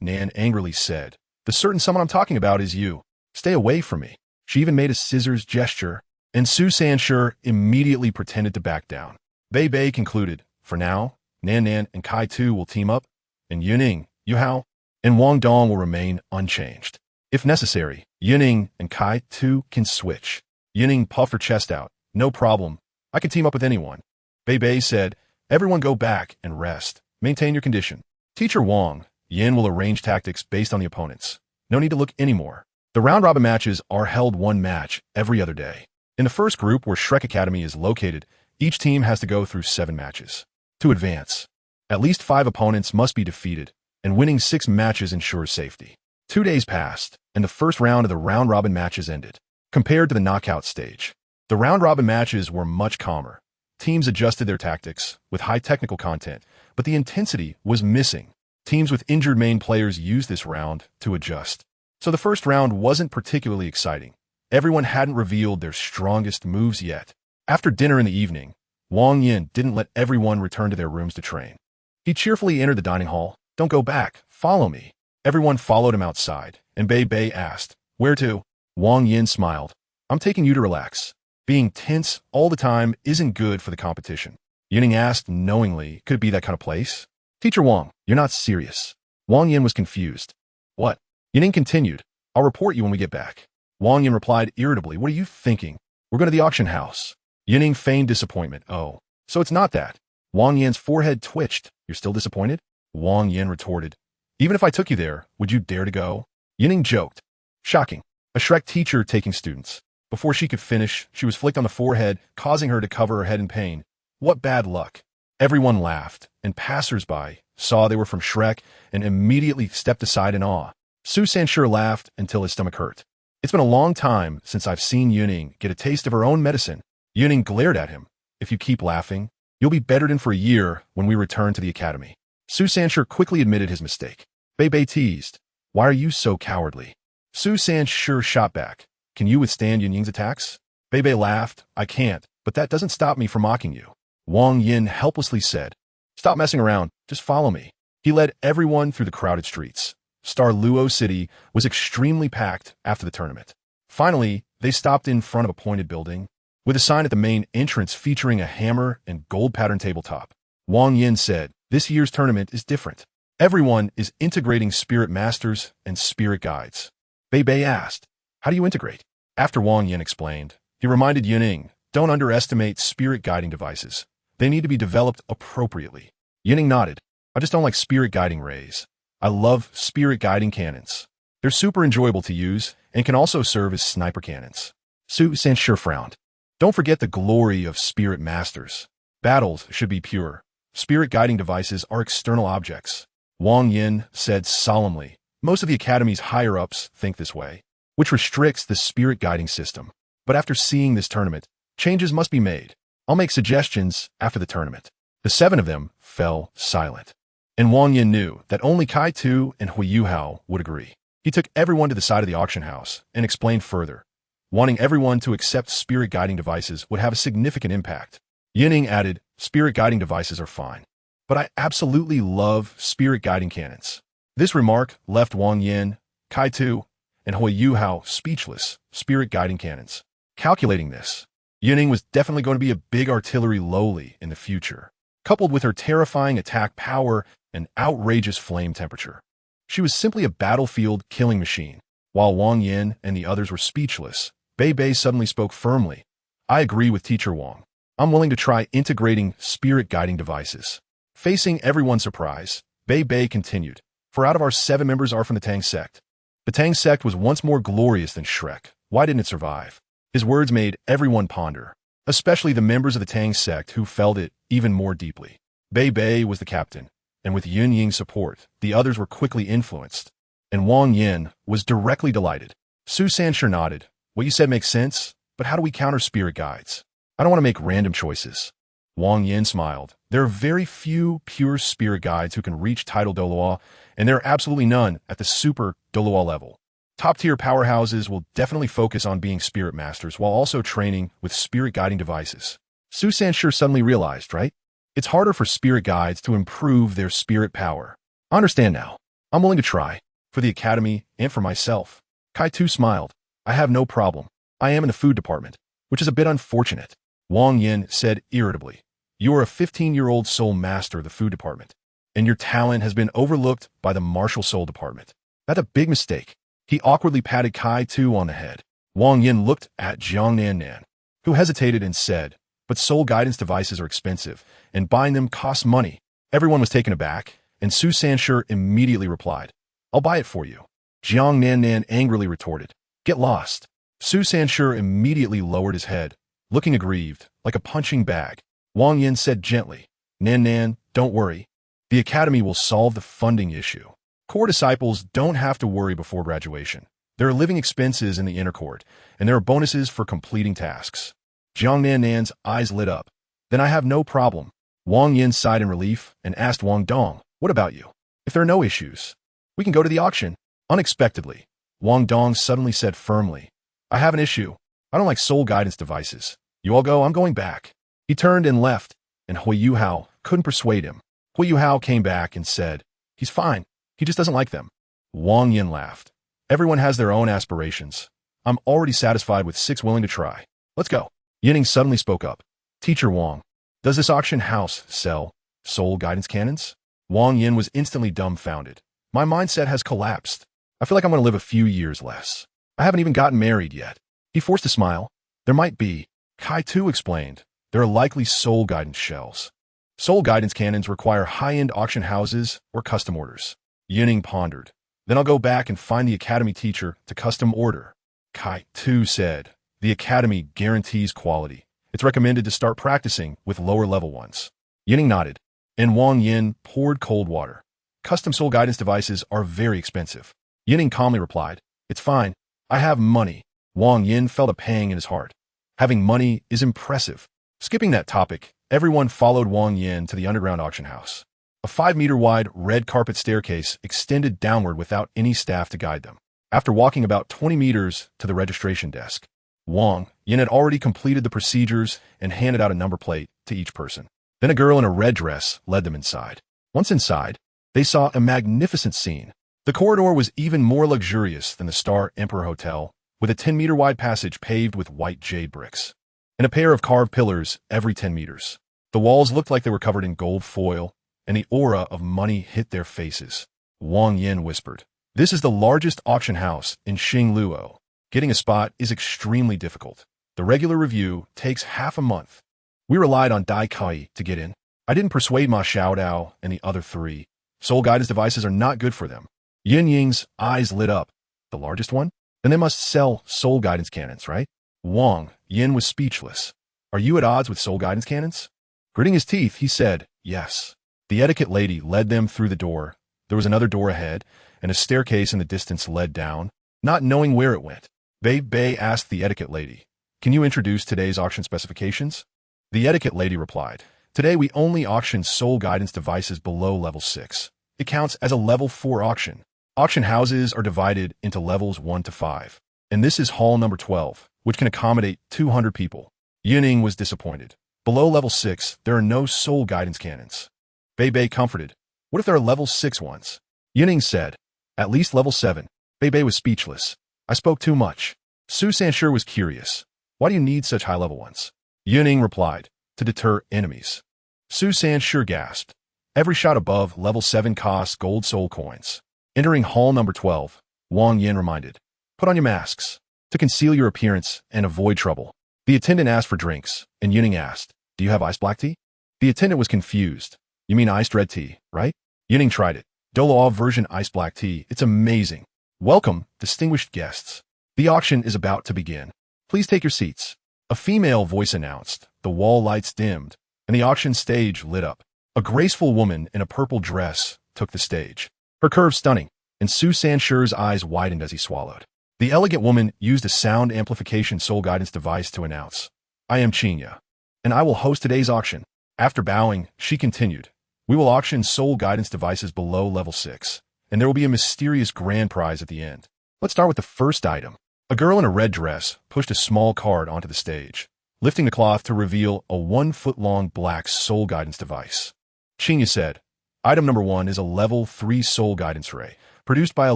Nan angrily said. The certain someone I'm talking about is you. Stay away from me. She even made a scissors gesture, and Su San sure immediately pretended to back down. Bei Bei concluded, for now, Nan and Kai Tu will team up, and Yun Ying, Yuhao, and Wang Dong will remain unchanged. If necessary, Yun Ying and Kai Tu can switch. Yun Ying puffed her chest out. No problem. I can team up with anyone. Bei Bei said, everyone go back and rest. Maintain your condition. Teacher Wang Yin will arrange tactics based on the opponents. No need to look anymore. The round-robin matches are held 1 match every other day. In the first group, where Shrek Academy is located, each team has to go through 7 matches. To advance, at least 5 opponents must be defeated, and winning 6 matches ensures safety. 2 days passed, and the first round of the round-robin matches ended. Compared to the knockout stage, the round-robin matches were much calmer. Teams adjusted their tactics, with high technical content, but the intensity was missing. Teams with injured main players used this round to adjust. So the first round wasn't particularly exciting. Everyone hadn't revealed their strongest moves yet. After dinner in the evening, Wang Yin didn't let everyone return to their rooms to train. He cheerfully entered the dining hall. Don't go back. Follow me. Everyone followed him outside, and Bei Bei asked, where to? Wang Yin smiled. I'm taking you to relax. Being tense all the time isn't good for the competition. Yun Ying asked knowingly, could it be that kind of place? Teacher Wang, you're not serious. Wang Yin was confused. What? Yun Ying continued, I'll report you when we get back. Wang Yin replied irritably, what are you thinking? We're going to the auction house. Yun Ying feigned disappointment. Oh, so it's not that. Wang Yin's forehead twitched. You're still disappointed? Wang Yin retorted, even if I took you there, would you dare to go? Yun Ying joked. Shocking. A Shrek teacher taking students. Before she could finish, she was flicked on the forehead, causing her to cover her head in pain. What bad luck. Everyone laughed, and passers-by saw they were from Shrek and immediately stepped aside in awe. Su San sure laughed until his stomach hurt. It's been a long time since I've seen Yun Ying get a taste of her own medicine. Yun Ying glared at him. If you keep laughing, you'll be bedridden for a year when we return to the academy. Su San sure quickly admitted his mistake. Bei Bei teased. Why are you so cowardly? Su San sure shot back. Can you withstand Yun Ying's attacks? Bei Bei laughed. I can't, but that doesn't stop me from mocking you. Wang Yin helplessly said, stop messing around. Just follow me. He led everyone through the crowded streets. Douluo City was extremely packed after the tournament. Finally, they stopped in front of a pointed building. with a sign at the main entrance featuring a hammer and gold-patterned tabletop. Wang Yin said, "This year's tournament is different. Everyone is integrating spirit masters and spirit guides." Bei Bei asked, "How do you integrate?" After Wang Yin explained, he reminded Yun Ying, "Don't underestimate spirit guiding devices. They need to be developed appropriately." Yun Ying nodded. "I just don't like spirit guiding rays. I love spirit guiding cannons. They're super enjoyable to use and can also serve as sniper cannons." Su Sanshur frowned. "Don't forget the glory of spirit masters. Battles should be pure. Spirit guiding devices are external objects." Wang Yin said solemnly, "Most of the Academy's higher-ups think this way, which restricts the spirit guiding system. But after seeing this tournament, changes must be made. I'll make suggestions after the tournament." The 7 of them fell silent. And Wang Yin knew that only Kai Tu and Hui Yuhao would agree. He took everyone to the side of the auction house and explained further. Wanting everyone to accept spirit guiding devices would have a significant impact. Yun Ying added, "Spirit guiding devices are fine, but I absolutely love spirit guiding cannons." This remark left Wang Yin, Kai Tu, and Hui Yuhao speechless. Spirit guiding cannons. Calculating this, Yun Ying was definitely going to be a big artillery loli in the future, coupled with her terrifying attack power and outrageous flame temperature. She was simply a battlefield killing machine. While Wang Yin and the others were speechless, Bei Bei suddenly spoke firmly. "I agree with Teacher Wang. I'm willing to try integrating spirit guiding devices." Facing everyone's surprise, Bei Bei continued, "For out of our 7 members are from the Tang sect. The Tang sect was once more glorious than Shrek. Why didn't it survive?" His words made everyone ponder, especially the members of the Tang sect who felt it even more deeply. Bei Bei was the captain, and with Yun Ying's support, the others were quickly influenced. And Wang Yin was directly delighted. Su Sanshur nodded. "What you said makes sense, but how do we counter spirit guides? I don't want to make random choices." Wang Yin smiled. "There are very few pure spirit guides who can reach title toDouluo, and there are absolutely none at the super toDouluo level. Top-tier powerhouses will definitely focus on being spirit masters while also training with spirit guiding devices." Su Sanshur suddenly realized, right? It's harder for spirit guides to improve their spirit power. "I understand now. I'm willing to try. For the Academy and for myself." Kai Tu smiled. "I have no problem. I am in the food department, which is a bit unfortunate." Wang Yin said irritably, "You are a 15-year-old soul master of the food department, and your talent has been overlooked by the martial soul department. That's a big mistake." He awkwardly patted Kai Tu on the head. Wang Yin looked at Jiang Nan, who hesitated and said, "But soul guidance devices are expensive, and buying them costs money." Everyone was taken aback, and Su Sanshur immediately replied, "I'll buy it for you." Jiang Nan angrily retorted, "Get lost." Su Sanshur immediately lowered his head, looking aggrieved, like a punching bag. Wang Yin said gently, Nan, don't worry. The Academy will solve the funding issue. Core disciples don't have to worry before graduation. There are living expenses in the inner court, and there are bonuses for completing tasks." Jiang Nan's eyes lit up. "Then I have no problem." Wang Yin sighed in relief and asked Wang Dong, "What about you? If there are no issues, we can go to the auction." Unexpectedly, Wang Dong suddenly said firmly, "I have an issue. I don't like soul guidance devices. You all go, I'm going back." He turned and left, and Hui Yuhao couldn't persuade him. Hui Yuhao came back and said, "He's fine. He just doesn't like them." Wang Yin laughed. "Everyone has their own aspirations. I'm already satisfied with 6 willing to try. Let's go." Yun Ying suddenly spoke up. "Teacher Wang, does this auction house sell soul guidance cannons?" Wang Yin was instantly dumbfounded. "My mindset has collapsed. I feel like I'm going to live a few years less. I haven't even gotten married yet." He forced a smile. "There might be." Kai Tu explained. "There are likely soul guidance shells. Soul guidance cannons require high-end auction houses or custom orders." Yun Ying pondered. "Then I'll go back and find the Academy teacher to custom order." Kai Tu said, "The Academy guarantees quality. It's recommended to start practicing with lower-level ones." Yun Ying nodded, and Wang Yin poured cold water. "Custom soul guidance devices are very expensive." Yun Ying calmly replied, "It's fine. I have money." Wang Yin felt a pang in his heart. Having money is impressive. Skipping that topic, everyone followed Wang Yin to the underground auction house. A 5-meter-wide red carpet staircase extended downward without any staff to guide them. After walking about 20 meters to the registration desk, Wang Yin had already completed the procedures and handed out a number plate to each person. Then a girl in a red dress led them inside. Once inside, they saw a magnificent scene. The corridor was even more luxurious than the Star Emperor Hotel, with a 10-meter-wide passage paved with white jade bricks. and a pair of carved pillars every 10 meters. The walls looked like they were covered in gold foil, and the aura of money hit their faces. Wang Yin whispered, "This is the largest auction house in Xingluo. Getting a spot is extremely difficult. The regular review takes half a month. We relied on Dai Kai to get in. I didn't persuade Ma Xiaodao and the other three. Soul guidance devices are not good for them." Yun Ying's eyes lit up. "The largest one? Then they must sell soul guidance cannons, right?" Wang Yin was speechless. "Are you at odds with soul guidance cannons?" Gritting his teeth, he said, "Yes." The etiquette lady led them through the door. There was another door ahead, and a staircase in the distance led down, not knowing where it went. Bei asked the etiquette lady, "Can you introduce today's auction specifications?" The etiquette lady replied, "Today we only auction soul guidance devices below level 6. It counts as a level 4 auction. Auction houses are divided into levels 1 to 5. And this is hall number 12, which can accommodate 200 people." Yun Ying was disappointed. Below level 6, there are no soul guidance cannons. Bei comforted, "What if there are level 6 ones?" Yun Ying said, "At least level 7. Bei was speechless. "I spoke too much." Su Sanshur was curious. "Why do you need such high-level ones?" Yun Ying replied, "To deter enemies." Su Sanshur gasped. "Every shot above level 7 costs gold soul coins." Entering hall number 12, Wang Yin reminded, "Put on your masks to conceal your appearance and avoid trouble." The attendant asked for drinks, and Yun Ying asked, "Do you have iced black tea?" The attendant was confused. "You mean iced red tea, right?" Yun Ying tried it. Douluo version iced black tea. It's amazing. "Welcome, distinguished guests. The auction is about to begin. Please take your seats." A female voice announced. The wall lights dimmed, and the auction stage lit up. A graceful woman in a purple dress took the stage. Her curves stunning, and Su Sanshur's eyes widened as he swallowed. The elegant woman used a sound amplification soul guidance device to announce, "I am Qinya, and I will host today's auction." After bowing, she continued, "We will auction soul guidance devices below level 6, and there will be a mysterious grand prize at the end. Let's start with the first item." A girl in a red dress pushed a small card onto the stage, lifting the cloth to reveal a 1-foot-long black soul guidance device. Qinya said, "Item number 1 is a level 3 soul guidance ray, produced by a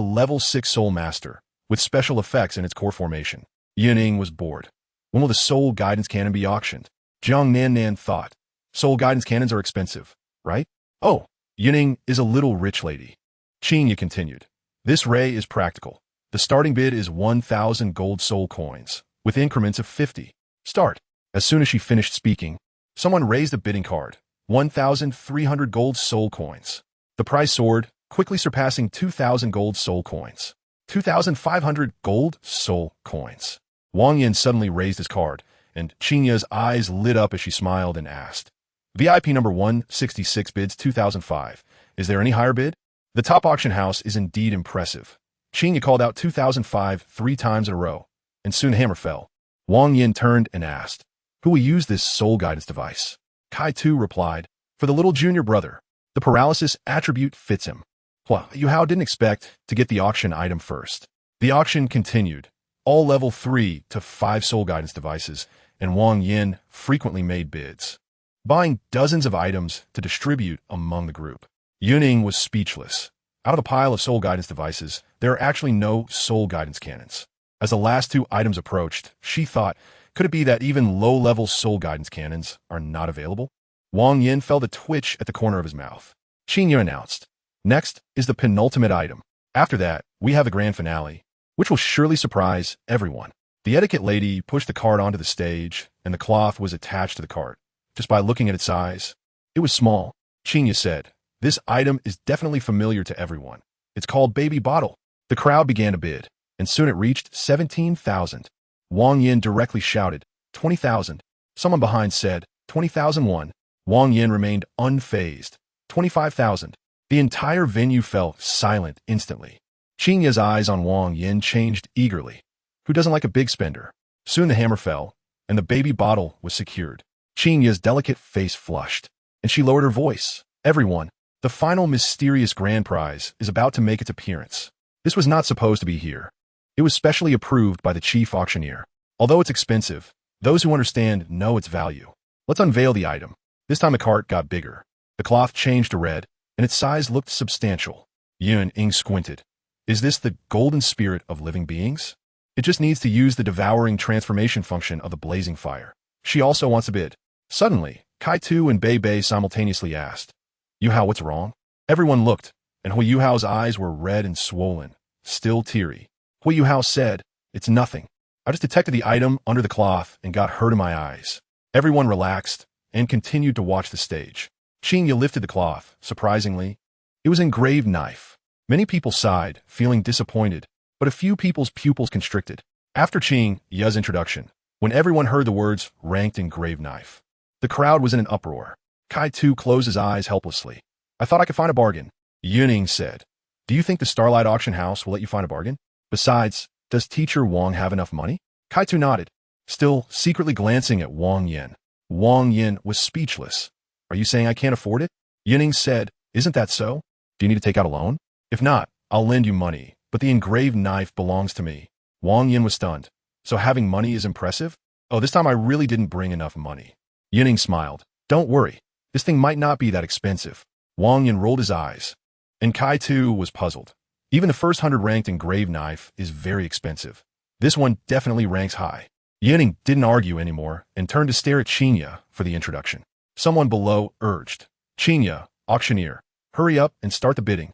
level 6 soul master, with special effects in its core formation." Yun Ying was bored. When will the soul guidance cannon be auctioned? Jiang Nan thought. Soul guidance cannons are expensive, right? "Oh, Yun Ying is a little rich lady." Qinya continued, "This ray is practical. The starting bid is 1,000 gold soul coins, with increments of 50. Start." As soon as she finished speaking, someone raised a bidding card, 1,300 gold soul coins. The price soared, quickly surpassing 2,000 gold soul coins. 2,500 gold soul coins. Wang Yin suddenly raised his card, and Qinya's eyes lit up as she smiled and asked, "VIP number 166 bids 2,005. Is there any higher bid?" The top auction house is indeed impressive. Qinya called out 2,005 3 times in a row, and soon the hammer fell. Wang Yin turned and asked, "Who will use this soul guidance device?" Kai Tu replied, "For the little junior brother. The paralysis attribute fits him." Yuhao didn't expect to get the auction item first. The auction continued. All level 3 to 5 soul guidance devices, and Wang Yin frequently made bids, buying dozens of items to distribute among the group. Yun Ying was speechless. Out of a pile of soul guidance devices, there are actually no soul guidance cannons. As the last 2 items approached, she thought, could it be that even low-level soul guidance cannons are not available? Wang Yin felt a twitch at the corner of his mouth. Qinya announced, "Next is the penultimate item. After that, we have the grand finale, which will surely surprise everyone." The etiquette lady pushed the card onto the stage, and the cloth was attached to the card. Just by looking at its size, it was small. Qinya said, "This item is definitely familiar to everyone. It's called Baby Bottle." The crowd began to bid, and soon it reached 17,000. Wang Yin directly shouted, 20,000. Someone behind said, 20,001. Wang Yin remained unfazed. 25,000. The entire venue fell silent instantly. Qinya's eyes on Wang Yin changed eagerly. Who doesn't like a big spender? Soon the hammer fell, and the baby bottle was secured. Qinya's delicate face flushed, and she lowered her voice. "Everyone, the final mysterious grand prize is about to make its appearance. This was not supposed to be here. It was specially approved by the chief auctioneer. Although it's expensive, those who understand know its value. Let's unveil the item." This time the cart got bigger. The cloth changed to red, and its size looked substantial. Yun Ying squinted. "Is this the golden spirit of living beings? It just needs to use the devouring transformation function of the blazing fire." She also wants a bid. Suddenly, Kai-Tu and Bei simultaneously asked, Yu-Hao, what's wrong? Everyone looked, and Hui Yu-Hao's eyes were red and swollen, still teary. Hui Yu-Hao said, It's nothing. I just detected the item under the cloth and got hurt in my eyes. Everyone relaxed and continued to watch the stage. Qingya lifted the cloth. Surprisingly, it was an engraved knife. Many people sighed, feeling disappointed, but a few people's pupils constricted. After Qingya's introduction, when everyone heard the words ranked engraved knife, the crowd was in an uproar. Kai-Tu closed his eyes helplessly. I thought I could find a bargain. Yun Ying said, Do you think the Starlight Auction House will let you find a bargain? Besides, does Teacher Wang have enough money? Kai-Tu nodded, still secretly glancing at Wang Yin. Wang Yin was speechless. Are you saying I can't afford it? Yun Ying said, Isn't that so? Do you need to take out a loan? If not, I'll lend you money, but the engraved knife belongs to me. Wang Yin was stunned. So having money is impressive? Oh, this time I really didn't bring enough money. Yun Ying smiled. Don't worry. This thing might not be that expensive. Wang Yin rolled his eyes. And Kai-Tu was puzzled. Even the first 100 ranked engraved knife is very expensive. This one definitely ranks high. Yun Ying didn't argue anymore and turned to stare at Qingya for the introduction. Someone below urged, Qingya, auctioneer, hurry up and start the bidding.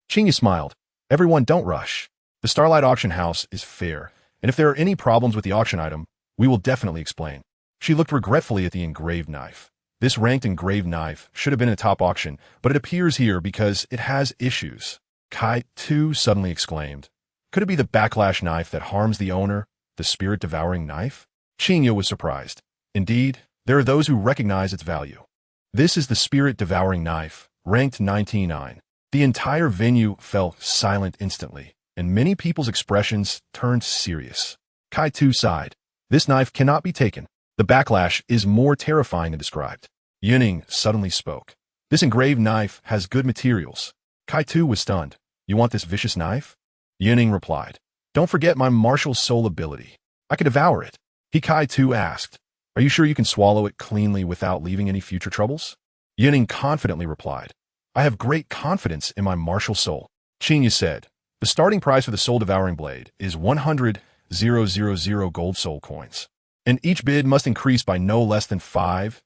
Qingya smiled. Everyone, don't rush. The Starlight Auction House is fair, and if there are any problems with the auction item, we will definitely explain. She looked regretfully at the engraved knife. This ranked engraved knife should have been in a top auction, but it appears here because it has issues. Kai-Tu suddenly exclaimed. Could it be the backlash knife that harms the owner, the spirit-devouring knife? Qingya was surprised. Indeed, there are those who recognize its value. This is the spirit-devouring knife, ranked 99. The entire venue fell silent instantly, and many people's expressions turned serious. Kai-Tu sighed. This knife cannot be taken. The backlash is more terrifying than described. Yun Ying suddenly spoke. This engraved knife has good materials. Kai-Tu was stunned. You want this vicious knife? Yun Ying replied. Don't forget my martial soul ability. I could devour it. Kai-Tu asked. Are you sure you can swallow it cleanly without leaving any future troubles? Yun Ying confidently replied. I have great confidence in my martial soul. Qingya said. The starting price for the soul-devouring blade is 100,000 gold soul coins, and each bid must increase by no less than 5,000.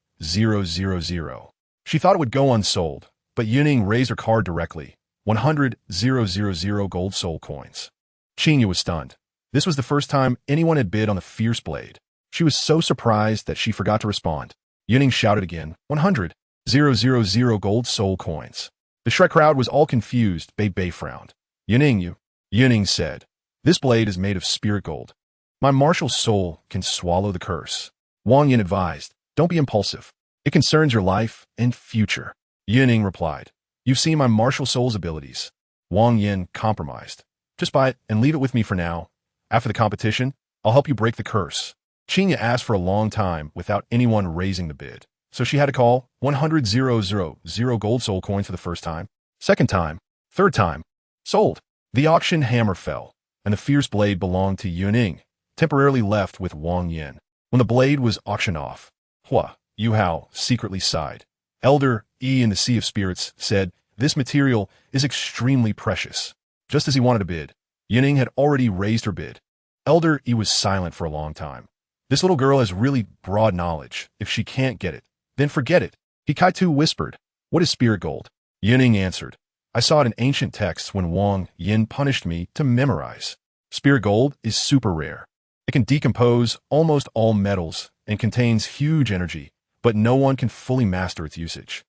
She thought it would go unsold, but Yun Ying raised her card directly, 100,000 gold soul coins. Qingya was stunned. This was the first time anyone had bid on the fierce blade. She was so surprised that she forgot to respond. Yun Ying shouted again, 100,000 gold soul coins. The Shrek crowd was all confused. Bei frowned. Yun Ying said, This blade is made of spirit gold. My martial soul can swallow the curse. Wang Yin advised, Don't be impulsive. It concerns your life and future. Yun Ying replied, You've seen my martial soul's abilities. Wang Yin compromised. Just buy it and leave it with me for now. After the competition, I'll help you break the curse. Qingya asked for a long time without anyone raising the bid, so she had to call 100,000 gold soul coins for the first time, second time, third time. Sold. The auction hammer fell, and the fierce blade belonged to Yun Ying, temporarily left with Wang Yin. When the blade was auctioned off, Hua Yu-Hao secretly sighed. Elder E in the Sea of Spirits said, This material is extremely precious. Just as he wanted a bid, Yun Ying had already raised her bid. Elder E was silent for a long time. This little girl has really broad knowledge. If she can't get it, then forget it. Kai-Tu whispered, What is spirit gold? Yun Ying answered, I saw it in ancient texts when Wang Yin punished me to memorize. Spirit gold is super rare. It can decompose almost all metals and contains huge energy, but no one can fully master its usage.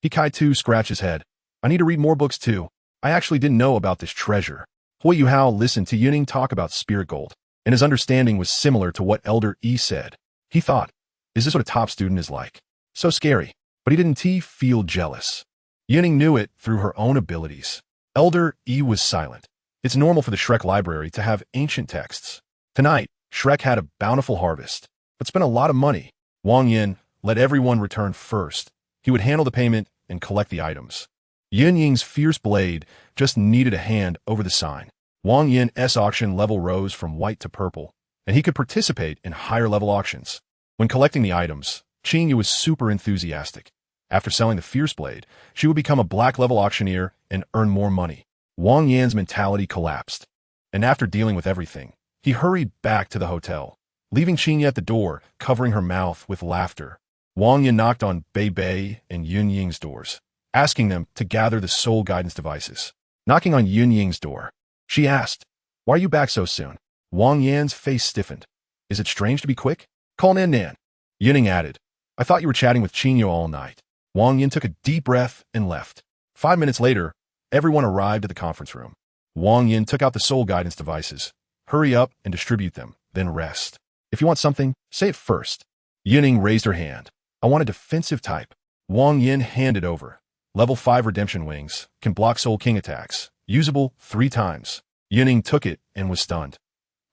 Kai-Tu scratched his head. I need to read more books too. I actually didn't know about this treasure. Hui Yu-Hao listened to Yun Ying talk about spirit gold, and his understanding was similar to what Elder E said. He thought, is this what a top student is like? So scary. But he didn't feel jealous. Yun Ying knew it through her own abilities. Elder E was silent. It's normal for the Shrek library to have ancient texts. Tonight, Shrek had a bountiful harvest, but spent a lot of money. Wang Yin let everyone return first. He would handle the payment and collect the items. Yun Ying's fierce blade just needed a hand over the sign. Wang Yin's auction level rose from white to purple, and he could participate in higher level auctions. When collecting the items, Qingya was super enthusiastic. After selling the fierce blade, she would become a black level auctioneer and earn more money. Wang Yan's mentality collapsed, and after dealing with everything, he hurried back to the hotel. leaving Qingye at the door, covering her mouth with laughter. Wang Yin knocked on Bei Bei and Yun Ying's doors, asking them to gather the soul guidance devices. Knocking on Yun Ying's door, she asked, "Why are you back so soon?" Wang Yan's face stiffened. "Is it strange to be quick?" "Call Nan Nan." Yun Ying added, "I thought you were chatting with Qingye all night." Wang Yin took a deep breath and left. 5 minutes later, everyone arrived at the conference room. Wang Yin took out the soul guidance devices. "Hurry up and distribute them, then rest. If you want something, say it first." Yun Ying raised her hand. "I want a defensive type." Wang Yin handed over. Level 5 Redemption Wings can block Soul King attacks. Usable 3 times. Yun Ying took it and was stunned.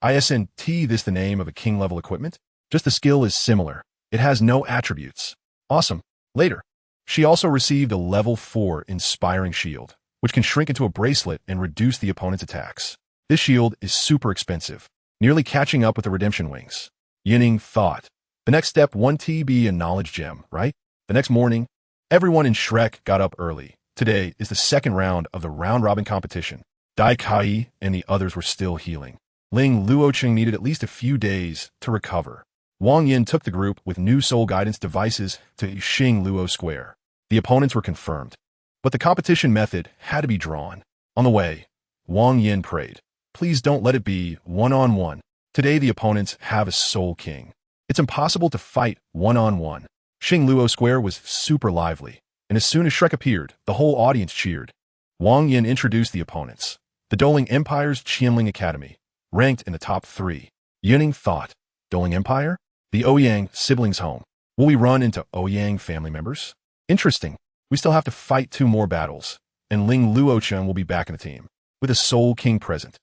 "Isn't this the name of a king-level equipment?" "Just the skill is similar. It has no attributes." "Awesome." Later, she also received a level 4 Inspiring Shield, which can shrink into a bracelet and reduce the opponent's attacks. This shield is super expensive, nearly catching up with the Redemption Wings. Yun Ying thought. The next step, 1 TB and Knowledge Gem, right? The next morning, everyone in Shrek got up early. Today is the second round of the round-robin competition. Dai Kai and the others were still healing. Ling Luocheng needed at least a few days to recover. Wang Yin took the group with new soul guidance devices to Xing Luo Square. The opponents were confirmed, but the competition method had to be drawn. On the way, Wang Yin prayed, "Please don't let it be one-on-one. Today the opponents have a Soul King. It's impossible to fight one-on-one." Xing Luo Square was super lively, and as soon as Shrek appeared, the whole audience cheered. Wang Yin introduced the opponents. The Douluo Empire's Qianling Academy, ranked in the top 3. Yun Ying thought, Douluo Empire? The Ouyang siblings' home. Will we run into Ouyang family members? Interesting. We still have to fight 2 more battles, and Ling Luocheng will be back in the team, with a Soul King present.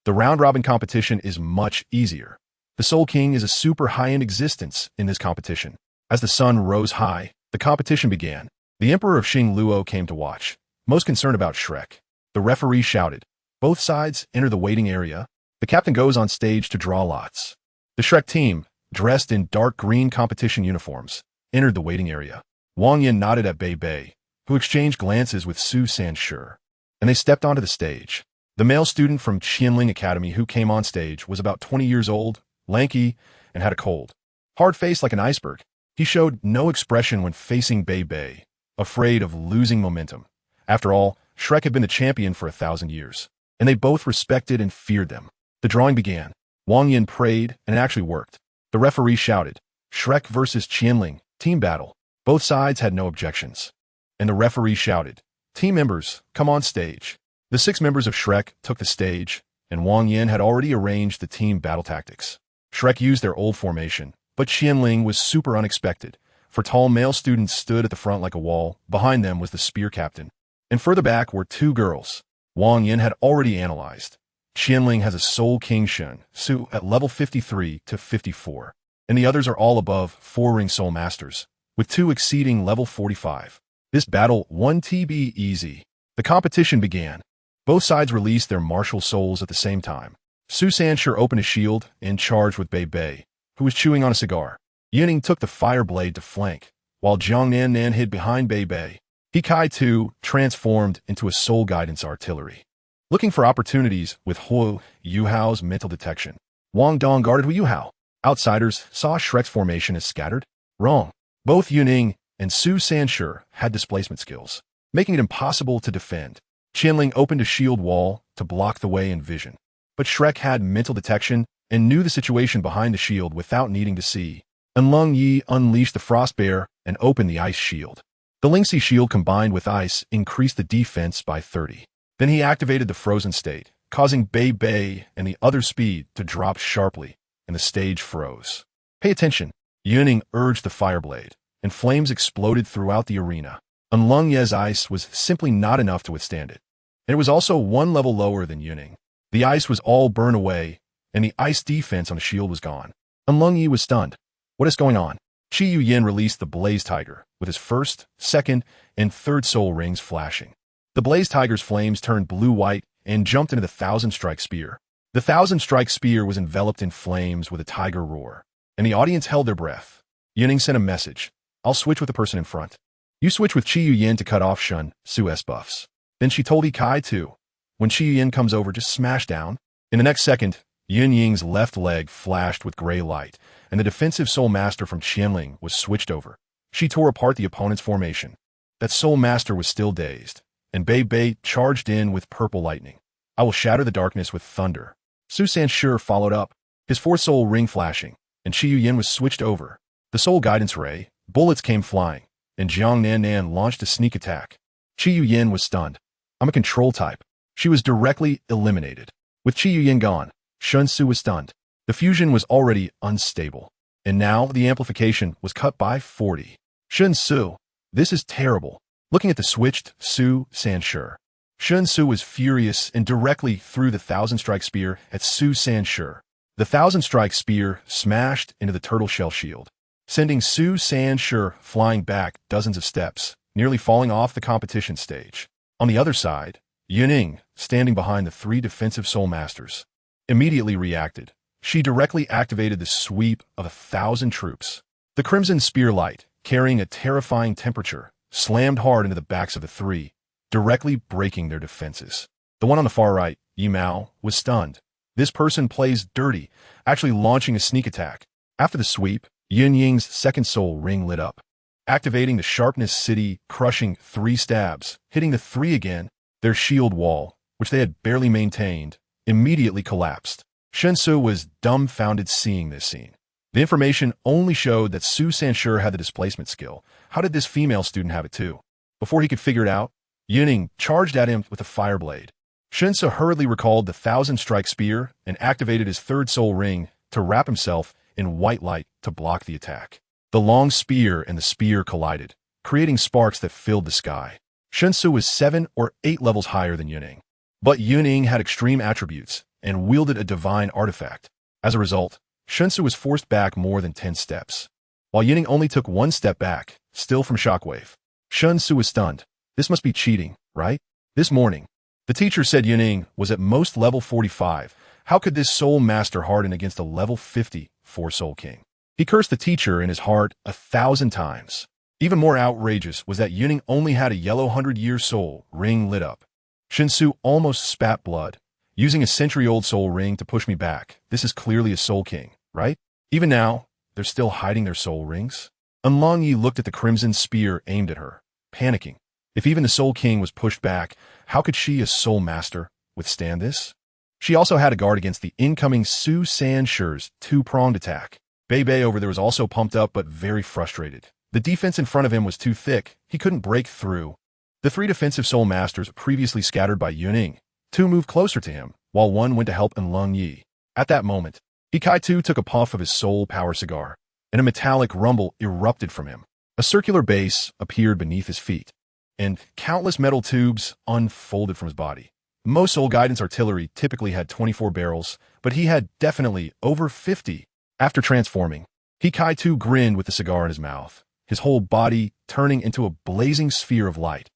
The round-robin competition is much easier. The Soul King is a super high-end existence in this competition. As the sun rose high, the competition began. The Emperor of Xing Luo came to watch, most concerned about Shrek. The referee shouted, "Both sides enter the waiting area." The captain goes on stage to draw lots. The Shrek team, dressed in dark green competition uniforms, entered the waiting area. Wang Yin nodded at Bei Bei, who exchanged glances with Su Sanshi, and they stepped onto the stage. The male student from Qianling Academy who came on stage was about 20 years old, lanky, and had a cold. Hard-faced like an iceberg, he showed no expression when facing Bei Bei, afraid of losing momentum. After all, Shrek had been the champion for 1,000 years, and they both respected and feared them. The drawing began. Wang Yin prayed, and it actually worked. The referee shouted, "Shrek versus Qianling, team battle." Both sides had no objections. And the referee shouted, "Team members, come on stage." The 6 members of Shrek took the stage, and Wang Yin had already arranged the team battle tactics. Shrek used their old formation, but Qianling was super unexpected, for tall male students stood at the front like a wall. Behind them was the spear captain, and further back were 2 girls. Wang Yin had already analyzed. Qianling has a Soul King Shun, Su at level 53 to 54, and the others are all above 4-ring Soul Masters, with 2 exceeding level 45. This battle 1 TB easy. The competition began. Both sides released their martial souls at the same time. Su Sanshi opened a shield and charged with Bei Bei, who was chewing on a cigar. Yun Ying took the fire blade to flank, while Jiang Nan Nan hid behind Bei Bei. He Kai too transformed into a soul guidance artillery. Looking for opportunities with Huo Yuhao's mental detection, Wang Dong guarded Hu Yuhao. Outsiders saw Shrek's formation as scattered. Wrong. Both Yun Ying and Su Sanshi had displacement skills, making it impossible to defend. Qianling opened a shield wall to block the way in vision, but Shrek had mental detection and knew the situation behind the shield without needing to see. And Lung Yi unleashed the Frost Bear and opened the Ice Shield. The Lingxi Shield combined with Ice increased the defense by 30. Then he activated the Frozen State, causing Bei Bei and the other speed to drop sharply, and the stage froze. "Pay attention." Yun Ying urged the Fireblade, and flames exploded throughout the arena. And Lung Ye's ice was simply not enough to withstand it. And it was also 1 level lower than Yun Ying. The ice was all burned away, and the ice defense on the shield was gone. And Lung Yi was stunned. What is going on? Qi Yu Yin released the Blaze Tiger, with his 1st, 2nd, and 3rd soul rings flashing. The Blaze Tiger's flames turned blue-white and jumped into the 1,000-strike spear. The 1,000-strike spear was enveloped in flames with a tiger roar, and the audience held their breath. Yun Ying sent a message. "I'll switch with the person in front. You switch with Qi Yu Yin to cut off Shun Su's buffs." Then she told Kai too. "When Qi Yu Yin comes over, just smash down." In the next second, Yun Ying's left leg flashed with gray light, and the defensive Soul Master from Qianling was switched over. She tore apart the opponent's formation. That Soul Master was still dazed, and Bei Bei charged in with purple lightning. I will shatter the darkness with thunder. Su Sanshi followed up, his fourth soul ring flashing, and Qi Yuyan was switched over. The Soul Guidance Ray, bullets came flying, and Jiang Nan launched a sneak attack. Qi Yuyan was stunned. I'm a control type. She was directly eliminated. With Qi Yuyan gone, Sun Su was stunned. The fusion was already unstable, and now the amplification was cut by 40. Sun Su, this is terrible. Looking at the switched Su Sanshi, Sun Su was furious and directly threw the Thousand Strike Spear at Su Sanshi. The Thousand Strike Spear smashed into the turtle shell shield, sending Su Sanshi flying back dozens of steps, nearly falling off the competition stage. On the other side, Yun Ying, standing behind the three defensive Soul Masters, immediately reacted. She directly activated the sweep of 1,000 troops. The Crimson Spear Light, carrying a terrifying temperature, slammed hard into the backs of the three, directly breaking their defenses. The one on the far right, Yi Mao, was stunned. This person plays dirty, actually launching a sneak attack. After the sweep, Yun Ying's second soul ring lit up, activating the Sharpness City, crushing 3 stabs, hitting the 3 again. Their shield wall, which they had barely maintained, immediately collapsed. Sun Su was dumbfounded seeing this scene. The information only showed that Su Sanshi had the displacement skill. How did this female student have it too? Before he could figure it out, Yun Ying charged at him with a fire blade. Sun Su hurriedly recalled the Thousand Strike Spear and activated his third soul ring to wrap himself in white light to block the attack. The long spear and the spear collided, creating sparks that filled the sky. Sun Su was 7 or 8 levels higher than Yun Ying. But Yun Ying had extreme attributes and wielded a divine artifact. As a result, Sun Su was forced back more than 10 steps, while Yun Ying only took 1 step back, still from shockwave. Sun Su was stunned. This must be cheating, right? This morning, the teacher said Yun Ying was at most level 45. How could this Soul Master harden against a level 50 Soul King? He cursed the teacher in his heart 1,000 times. Even more outrageous was that Yun Ying only had a yellow 100-year soul ring lit up. Sun Su almost spat blood. Using a century-old soul ring to push me back. This is clearly a Soul King, right? Even now, they're still hiding their soul rings. Long Yi looked at the crimson spear aimed at her, panicking. If even the Soul King was pushed back, how could she, a Soul Master, withstand this? She also had to guard against the incoming Su Sanshi's 2-pronged attack. Bei Bei over there was also pumped up but very frustrated. The defense in front of him was too thick. He couldn't break through. The 3 defensive Soul Masters previously scattered by Yun Ying. 2 moved closer to him, while 1 went to help Long Yi. At that moment, Hikaitu took a puff of his soul power cigar, and a metallic rumble erupted from him. A circular base appeared beneath his feet, and countless metal tubes unfolded from his body. Most Soul Guidance artillery typically had 24 barrels, but he had definitely over 50. After transforming, Hikaitu grinned with the cigar in his mouth, his whole body turning into a blazing sphere of light.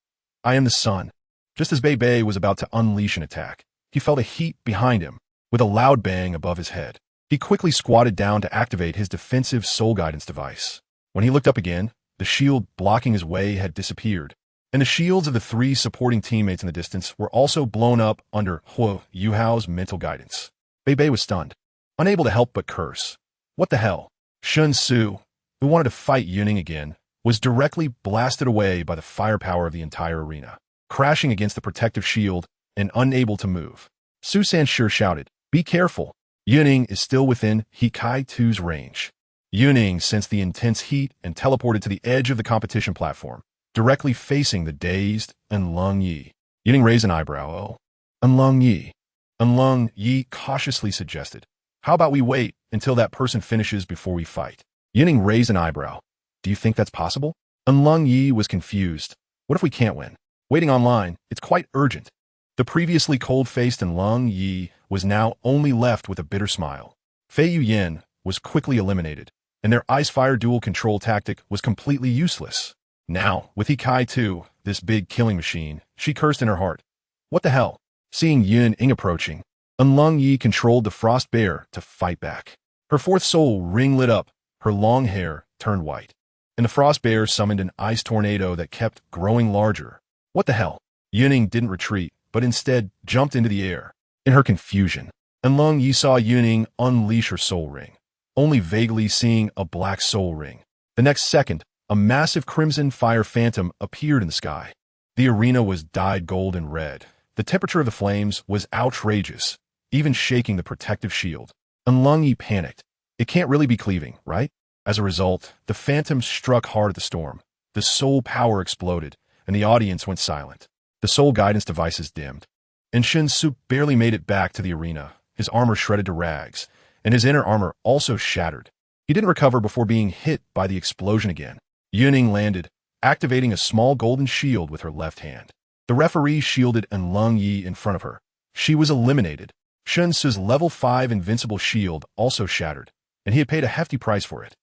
I am the sun. Just as Bei Bei was about to unleash an attack, he felt a heat behind him, with a loud bang above his head. He quickly squatted down to activate his defensive Soul Guidance device. When he looked up again, the shield blocking his way had disappeared, and the shields of the 3 supporting teammates in the distance were also blown up under Huo Yuhao's mental guidance. Bei Bei was stunned, unable to help but curse. What the hell? Sun Su, who wanted to fight Yun Ying again, was directly blasted away by the firepower of the entire arena, crashing against the protective shield and unable to move. Su Sanshi shouted, "Be careful! Yun Ying is still within Hikaitu's range." Yun Ying sensed the intense heat and teleported to the edge of the competition platform, directly facing the dazed Long Yi. Yun Ying raised an eyebrow. "Oh, Long Yi." Long Yi cautiously suggested, "How about we wait until that person finishes before we fight?" Yun Ying raised an eyebrow. "Do you think that's possible?" Long Yi was confused. "What if we can't win? Waiting online, it's quite urgent." The previously cold-faced Long Yi was now only left with a bitter smile. Fei Yuyan was quickly eliminated, and their ice-fire dual control tactic was completely useless. Now, with Hikaitu, this big killing machine, she cursed in her heart. What the hell? Seeing Yun Ying approaching, Long Yi controlled the Frost Bear to fight back. Her 4th soul ring lit up, her long hair turned white, and the Frost Bear summoned an ice tornado that kept growing larger. What the hell? Yun Ying didn't retreat, but instead jumped into the air. In her confusion, and Lung Yi saw Yun Ying unleash her soul ring, only vaguely seeing a black soul ring. The next second, a massive crimson fire phantom appeared in the sky. The arena was dyed gold and red. The temperature of the flames was outrageous, even shaking the protective shield. And Lung Yi panicked. It can't really be cleaving, right? As a result, the phantom struck hard at the storm. The soul power exploded, and the audience went silent. The soul guidance devices dimmed. And Shen Su barely made it back to the arena, his armor shredded to rags, and his inner armor also shattered. He didn't recover before being hit by the explosion again. Yun Ying landed, activating a small golden shield with her left hand. The referee shielded and Lung Yi in front of her. She was eliminated. Shen Su's level 5 invincible shield also shattered, and he had paid a hefty price for it.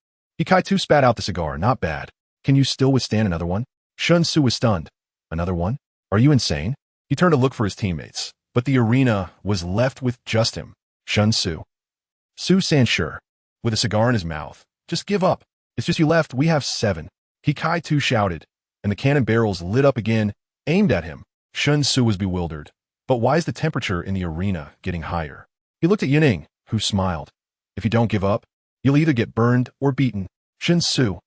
Kai-Tu spat out the cigar. Not bad. Can you still withstand another one? Shen Su was stunned. Another one? Are you insane? He turned to look for his teammates, but the arena was left with just him. Shen Su. Su Sanshur, with a cigar in his mouth. Just give up. It's just you left. We have 7. Kai-Tu shouted, and the cannon barrels lit up again, aimed at him. Shen Su was bewildered. But why is the temperature in the arena getting higher? He looked at Yun Ying, who smiled. If you don't give up, you'll either get burned or beaten. Shen Su.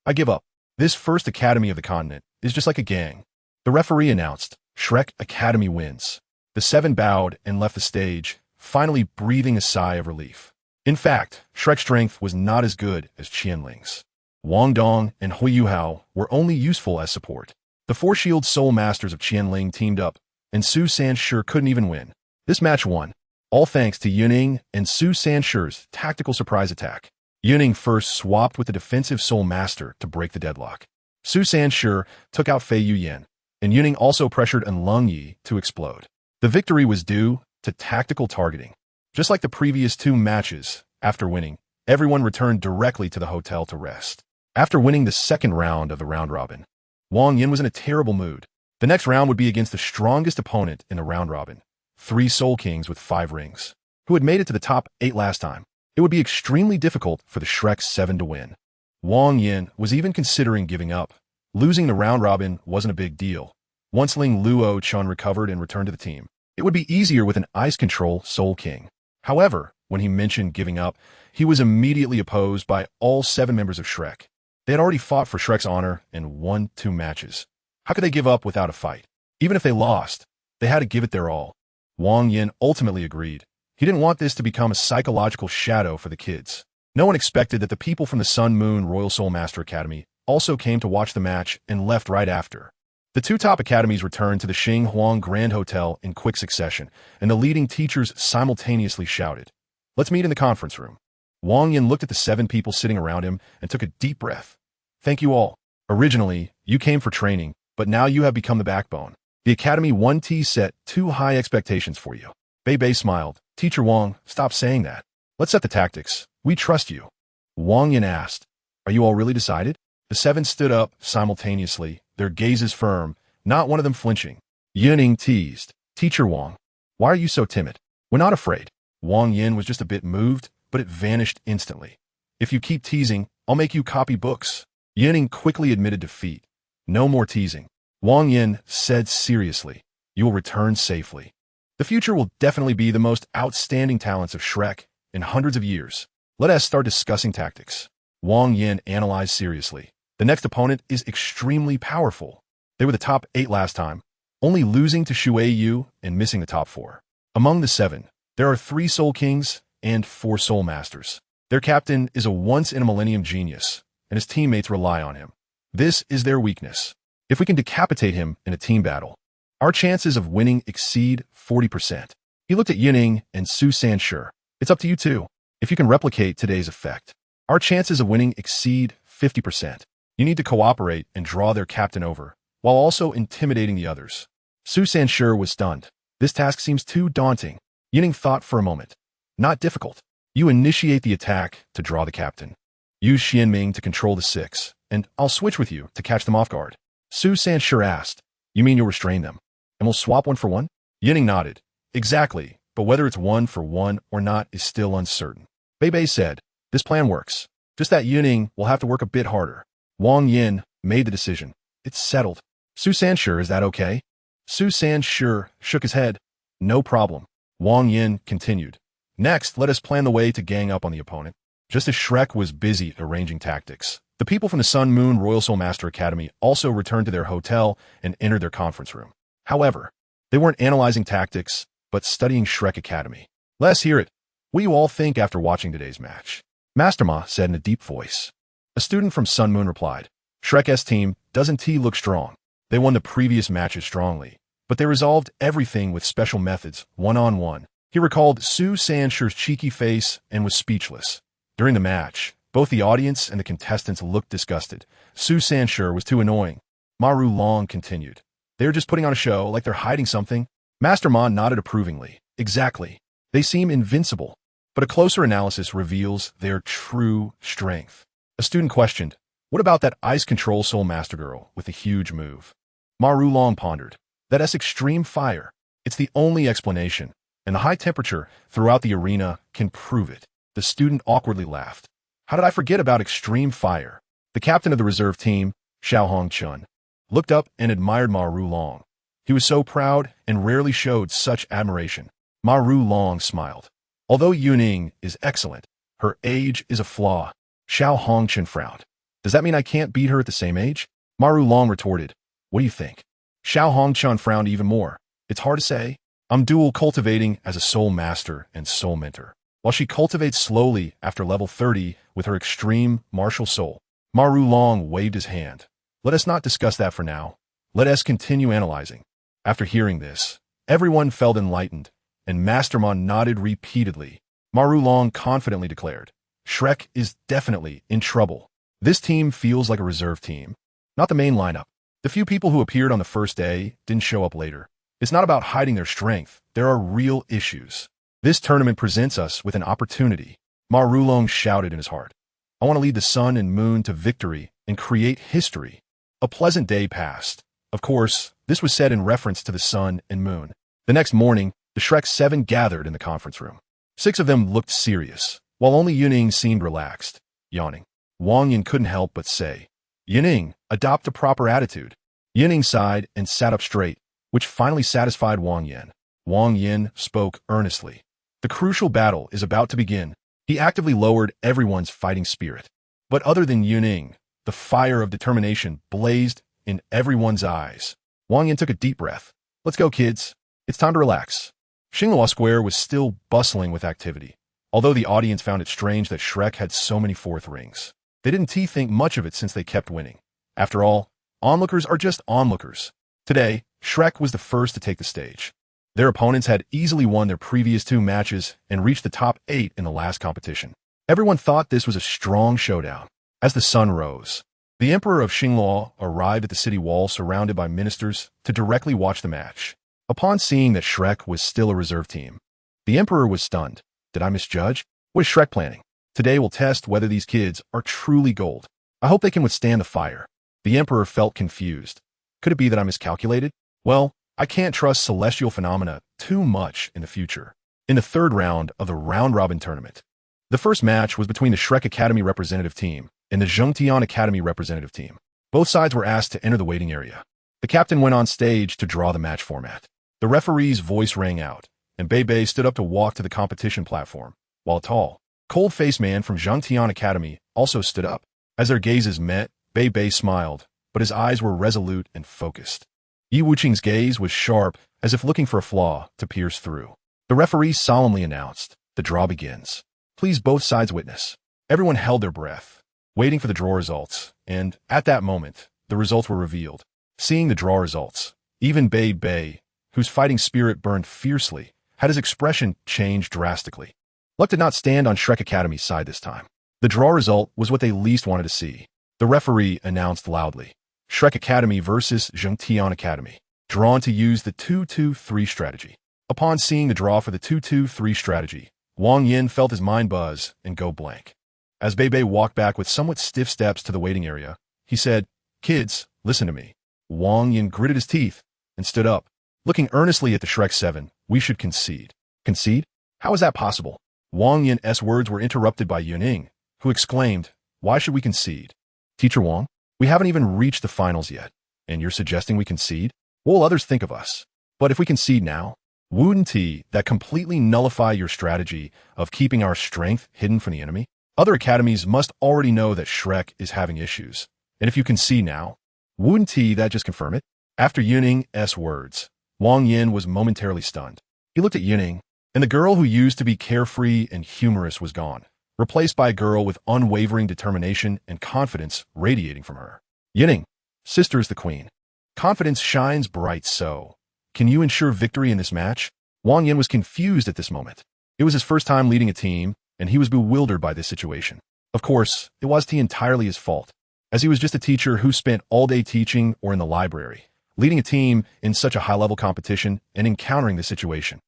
I give up. This first academy of the continent is just like a gang. The referee announced, Shrek Academy wins. The 7 bowed and left the stage, finally breathing a sigh of relief. In fact, Shrek's strength was not as good as Qianling's. Wang Dong and Hui Yuhao were only useful as support. The 4 Shield Soul Masters of Qianling teamed up, and Su Sanshur couldn't even win. This match won, all thanks to Yun Ying and Su Sanshur's tactical surprise attack. Yun Ying first swapped with the defensive Soul Master to break the deadlock. Su Sanshur took out Fei Yuyan, and Yun Ying also pressured and Lung Yi to explode. The victory was due to tactical targeting. Just like the previous 2 matches, after winning, everyone returned directly to the hotel to rest. After winning the second round of the round robin, Wang Yin was in a terrible mood. The next round would be against the strongest opponent in the round robin, 3 Soul Kings with 5 rings, who had made it to the top 8 last time. It would be extremely difficult for the Shrek 7 to win. Wang Yin was even considering giving up. Losing the round robin wasn't a big deal. Once Ling Luo Chun recovered and returned to the team, it would be easier with an Ice Control Soul King. However, when he mentioned giving up, he was immediately opposed by all 7 members of Shrek. They had already fought for Shrek's honor and won 2 matches. How could they give up without a fight? Even if they lost, they had to give it their all. Wang Yin ultimately agreed. He didn't want this to become a psychological shadow for the kids. No one expected that the people from the Sun Moon Royal Soul Master Academy also came to watch the match and left right after. The 2 top academies returned to the Xing Huang Grand Hotel in quick succession, and the leading teachers simultaneously shouted, "Let's meet in the conference room." Wang Yin looked at the 7 people sitting around him and took a deep breath. Thank you all. Originally, you came for training, but now you have become the backbone. The Academy 1T set 2 high expectations for you. Bei Bei smiled. Teacher Wang, stop saying that. Let's set the tactics. We trust you. Wang Yin asked, Are you all really decided? The 7 stood up simultaneously, their gazes firm, not one of them flinching. Yun Ying teased, Teacher Wang, why are you so timid? We're not afraid. Wang Yin was just a bit moved, but it vanished instantly. If you keep teasing, I'll make you copy books. Yun Ying quickly admitted defeat. No more teasing. Wang Yin said seriously, you will return safely. The future will definitely be the most outstanding talents of Shrek in hundreds of years. Let us start discussing tactics. Wang Yin analyzed seriously. The next opponent is extremely powerful. They were the top 8 last time, only losing to Shui Yu and missing the top 4. Among the 7, there are 3 Soul Kings and 4 Soul Masters. Their captain is a once-in-a-millennium genius, and his teammates rely on him. This is their weakness. If we can decapitate him in a team battle, our chances of winning exceed 40%. He looked at Yun Ying and Su Sanshur. It's up to you too. If you can replicate today's effect, our chances of winning exceed 50%. You need to cooperate and draw their captain over, while also intimidating the others. Su Sanshur was stunned. This task seems too daunting. Yun Ying thought for a moment. Not difficult. You initiate the attack to draw the captain. Use Xianming to control the 6, and I'll switch with you to catch them off guard. Su Sanshur asked, You mean you'll restrain them? And we'll swap 1 for 1? Yun Ying nodded. Exactly, but whether it's 1 for 1 or not is still uncertain. Bei Bei said, This plan works. Just that Yun Ying will have to work a bit harder. Wang Yin made the decision. It's settled. Su Sanshur, is that okay? Su Sanshur shook his head. No problem. Wang Yin continued. Next, let us plan the way to gang up on the opponent. Just as Shrek was busy arranging tactics, the people from the Sun Moon Royal Soul Master Academy also returned to their hotel and entered their conference room. However, they weren't analyzing tactics, but studying Shrek Academy. Let's hear it. What do you all think after watching today's match? Master Ma said in a deep voice. A student from Sun Moon replied, Shrek's team doesn't look strong. They won the previous matches strongly, but they resolved everything with special methods, one-on-one. He recalled Su Sansher's cheeky face and was speechless. During the match, both the audience and the contestants looked disgusted. Su Sansher was too annoying. Maru Long continued. They're just putting on a show like they're hiding something. Master Ma nodded approvingly. Exactly. They seem invincible, but a closer analysis reveals their true strength. A student questioned, what about that ice control soul master girl with the huge move? Maru Long pondered. That's extreme fire. It's the only explanation, and the high temperature throughout the arena can prove it. The student awkwardly laughed. How did I forget about extreme fire? The captain of the reserve team, Xiao Hongchun, looked up and admired Maru Long. He was so proud and rarely showed such admiration. Maru Long smiled. Although Yun Ying is excellent, her age is a flaw. Xiao Hongchun frowned. Does that mean I can't beat her at the same age? Maru Long retorted. What do you think? Xiao Hongchun frowned even more. It's hard to say. I'm dual cultivating as a soul master and soul mentor, while she cultivates slowly after level 30 with her extreme martial soul. Maru Long waved his hand. Let us not discuss that for now. Let us continue analyzing. After hearing this, everyone felt enlightened, and Mastermon nodded repeatedly. Maru Long confidently declared, Shrek is definitely in trouble. This team feels like a reserve team, not the main lineup. The few people who appeared on the first day didn't show up later. It's not about hiding their strength. There are real issues. This tournament presents us with an opportunity. Maru Long shouted in his heart. I want to lead the sun and moon to victory and create history. A pleasant day passed. Of course, this was said in reference to the sun and moon. The next morning, the Shrek 7 gathered in the conference room. 6 of them looked serious, while only Yun Ying seemed relaxed, yawning. Wang Yin couldn't help but say, Yun Ying, adopt a proper attitude. Yun Ying sighed and sat up straight, which finally satisfied Wang Yin. Wang Yin spoke earnestly. The crucial battle is about to begin. He actively lowered everyone's fighting spirit. But other than Yun Ying, the fire of determination blazed in everyone's eyes. Wang Yin took a deep breath. Let's go, kids. It's time to relax. Xingluo Square was still bustling with activity, although the audience found it strange that Shrek had so many fourth rings. They didn't think much of it since they kept winning. After all, onlookers are just onlookers. Today, Shrek was the first to take the stage. Their opponents had easily won their previous 2 matches and reached the top 8 in the last competition. Everyone thought this was a strong showdown. As the sun rose, the Emperor of Xingluo arrived at the city wall surrounded by ministers to directly watch the match. Upon seeing that Shrek was still a reserve team, the Emperor was stunned. Did I misjudge? What is Shrek planning? Today will test whether these kids are truly gold. I hope they can withstand the fire. The Emperor felt confused. Could it be that I miscalculated? Well, I can't trust celestial phenomena too much in the future. In the 3rd round of the round-robin tournament, the first match was between the Shrek Academy representative team and the Zhengtian Academy representative team. Both sides were asked to enter the waiting area. The captain went on stage to draw the match format. The referee's voice rang out, and Bei Bei stood up to walk to the competition platform, while a tall, cold-faced man from Zhengtian Academy also stood up. As their gazes met, Bei Bei smiled, but his eyes were resolute and focused. Yi Wuqing's gaze was sharp, as if looking for a flaw to pierce through. The referee solemnly announced, the draw begins. Please both sides witness. Everyone held their breath, waiting for the draw results, and, at that moment, the results were revealed. Seeing the draw results, even Bei Bei, whose fighting spirit burned fiercely, had his expression changed drastically. Luck did not stand on Shrek Academy's side this time. The draw result was what they least wanted to see. The referee announced loudly, Shrek Academy versus Zhengtian Academy, drawn to use the 2-2-3 strategy. Upon seeing the draw for the 2-2-3 strategy, Wang Yin felt his mind buzz and go blank. As Bei Bei walked back with somewhat stiff steps to the waiting area, he said, Kids, listen to me. Wang Yin gritted his teeth and stood up. Looking earnestly at the Shrek 7, we should concede. Concede? How is that possible? Wang Yin's words were interrupted by Yun Ying, who exclaimed, Why should we concede? Teacher Wang, we haven't even reached the finals yet, and you're suggesting we concede? What will others think of us? But if we concede now, Wouldn't that completely nullify your strategy of keeping our strength hidden from the enemy? Other academies must already know that Shrek is having issues. And if you can see now, wouldn't that just confirm it? After Yun Ying's words, Wang Yin was momentarily stunned. He looked at Yun Ying, and the girl who used to be carefree and humorous was gone, replaced by a girl with unwavering determination and confidence radiating from her. Yun Ying, sister is the queen. Confidence shines bright, so can you ensure victory in this match? Wang Yin was confused at this moment. It was his first time leading a team, and he was bewildered by this situation. Of course, it wasn't entirely his fault, as he was just a teacher who spent all day teaching or in the library. Leading a team in such a high-level competition and encountering the situation,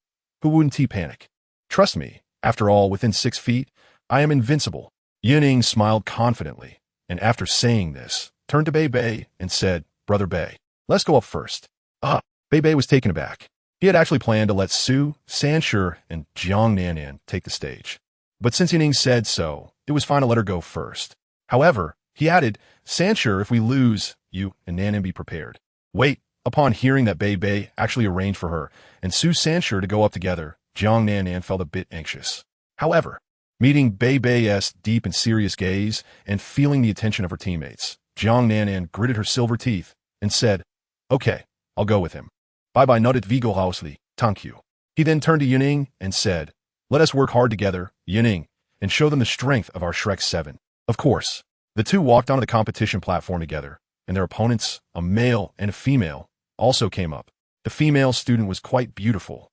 who wouldn't panic? Trust me, after all, within 6 feet, I am invincible. Yun Ying smiled confidently, and after saying this, turned to Bei Bei and said, Brother Bei, let's go up first. Bei Bei was taken aback. He had actually planned to let Su, Sanshi, and Jiang Nanan take the stage. But since Yun Ying said so, it was fine to let her go first. However, he added, Sanshi, if we lose, you and Nanan be prepared. Wait, upon hearing that Bei Bei actually arranged for her and Su Sanshi to go up together, Jiang Nanan felt a bit anxious. However, meeting Bei Bei's deep and serious gaze and feeling the attention of her teammates, Jiang Nanan gritted her silver teeth and said, Okay, I'll go with him. Bye-bye, noted Vigo Hausli, thank you. He then turned to Yun Ying and said, Let us work hard together, Yun Ying, and show them the strength of our Shrek 7. Of course, the two walked onto the competition platform together, and their opponents, a male and a female, also came up. The female student was quite beautiful,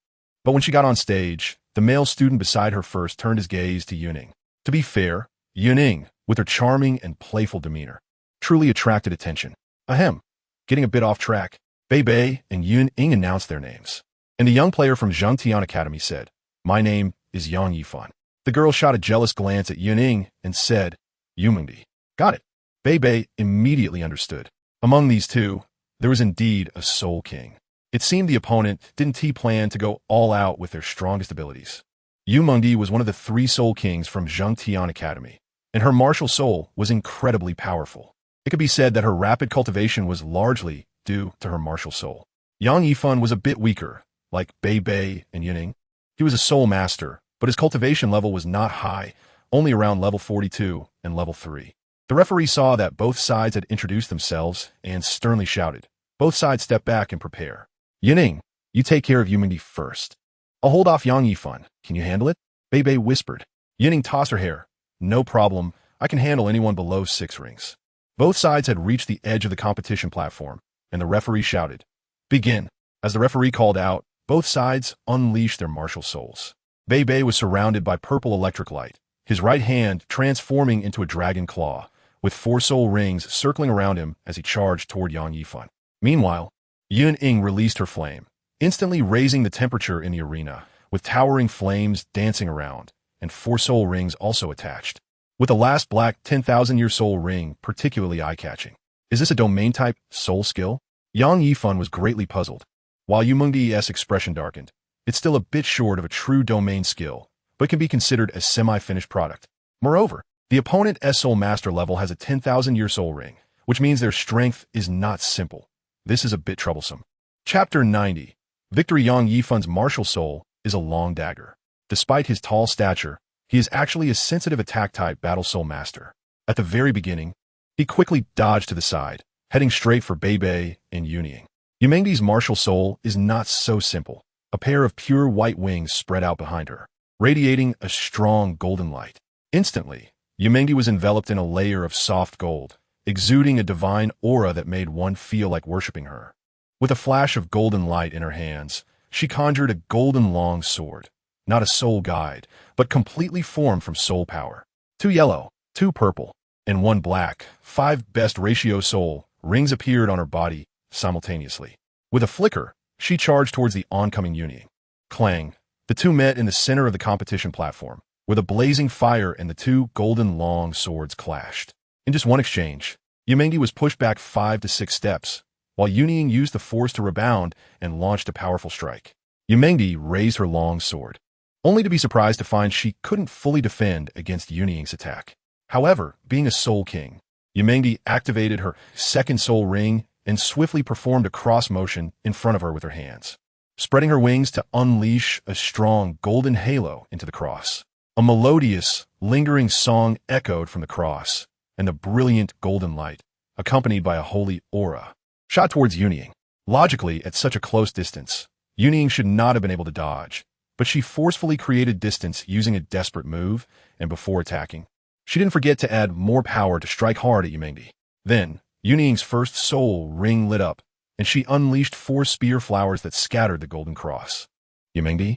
but when she got on stage, the male student beside her first turned his gaze to Yun Ying. To be fair, Yun Ying, with her charming and playful demeanor, truly attracted attention. Ahem. Getting a bit off track, Bei Bei and Yun Ying announced their names, and the young player from Zhangtian Academy said, My name is Yang Yifan. The girl shot a jealous glance at Yun Ying and said, Yumengdi. Got it. Bei Bei immediately understood. Among these two, there was indeed a Soul King. It seemed the opponent didn't plan to go all out with their strongest abilities. Yumengdi was one of the 3 Soul Kings from Zhangtian Academy, and her martial soul was incredibly powerful. It could be said that her rapid cultivation was largely due to her martial soul. Yang Yifan was a bit weaker, like Bei Bei and Yun Ying. He was a soul master, but his cultivation level was not high, only around level 42 and level 3. The referee saw that both sides had introduced themselves and sternly shouted, Both sides step back and prepare. Yun Ying, you take care of Yumengdi first. I'll hold off Yang Yifan. Can you handle it? Bei Bei whispered. Yun Ying tossed her hair. No problem. I can handle anyone below 6 rings. Both sides had reached the edge of the competition platform, and the referee shouted, Begin. As the referee called out, both sides unleashed their martial souls. Bei Bei was surrounded by purple electric light, his right hand transforming into a dragon claw, with 4 soul rings circling around him as he charged toward Yang Yifan. Meanwhile, Yun Ying released her flame, instantly raising the temperature in the arena, with towering flames dancing around, and 4 soul rings also attached, with the last black 10,000-year soul ring particularly eye-catching. Is this a domain-type soul skill? Yang Yifan was greatly puzzled. While Yumengdi's expression darkened, it's still a bit short of a true domain skill, but can be considered a semi-finished product. Moreover, the opponent's soul master level has a 10,000-year soul ring, which means their strength is not simple. This is a bit troublesome. Chapter 90. Victory. Yang Yifan's martial soul is a long dagger. Despite his tall stature, he is actually a sensitive attack-type battle soul master. At the very beginning, he quickly dodged to the side, heading straight for Bei Bei and Yun Ying. Yumengdi's martial soul is not so simple. A pair of pure white wings spread out behind her, radiating a strong golden light. Instantly, Yumengdi was enveloped in a layer of soft gold, exuding a divine aura that made one feel like worshipping her. With a flash of golden light in her hands, she conjured a golden long sword, not a soul guide, but completely formed from soul power. 2 yellow, 2 purple, and 1 black, 5 best ratio soul rings appeared on her body simultaneously. With a flicker, she charged towards the oncoming Yun Ying. Clang! The two met in the center of the competition platform, where the blazing fire and the 2 golden long swords clashed. In just one exchange, Yumengdi was pushed back 5 to 6 steps, while Yun Ying used the force to rebound and launched a powerful strike. Yumengdi raised her long sword, only to be surprised to find she couldn't fully defend against Yun Ying's attack. However, being a Soul King, Yumengdi activated her 2nd soul ring and swiftly performed a cross motion in front of her with her hands. spreading her wings to unleash a strong golden halo into the cross. A melodious, lingering song echoed from the cross, and the brilliant golden light, accompanied by a holy aura, shot towards Yun Ying. Logically, at such a close distance, Yun Ying should not have been able to dodge, but she forcefully created distance using a desperate move, and before attacking, she didn't forget to add more power to strike hard at Yumengdi. Then, Yun Ying's first soul ring lit up, and she unleashed 4 spear flowers that scattered the golden cross. Yumengdi?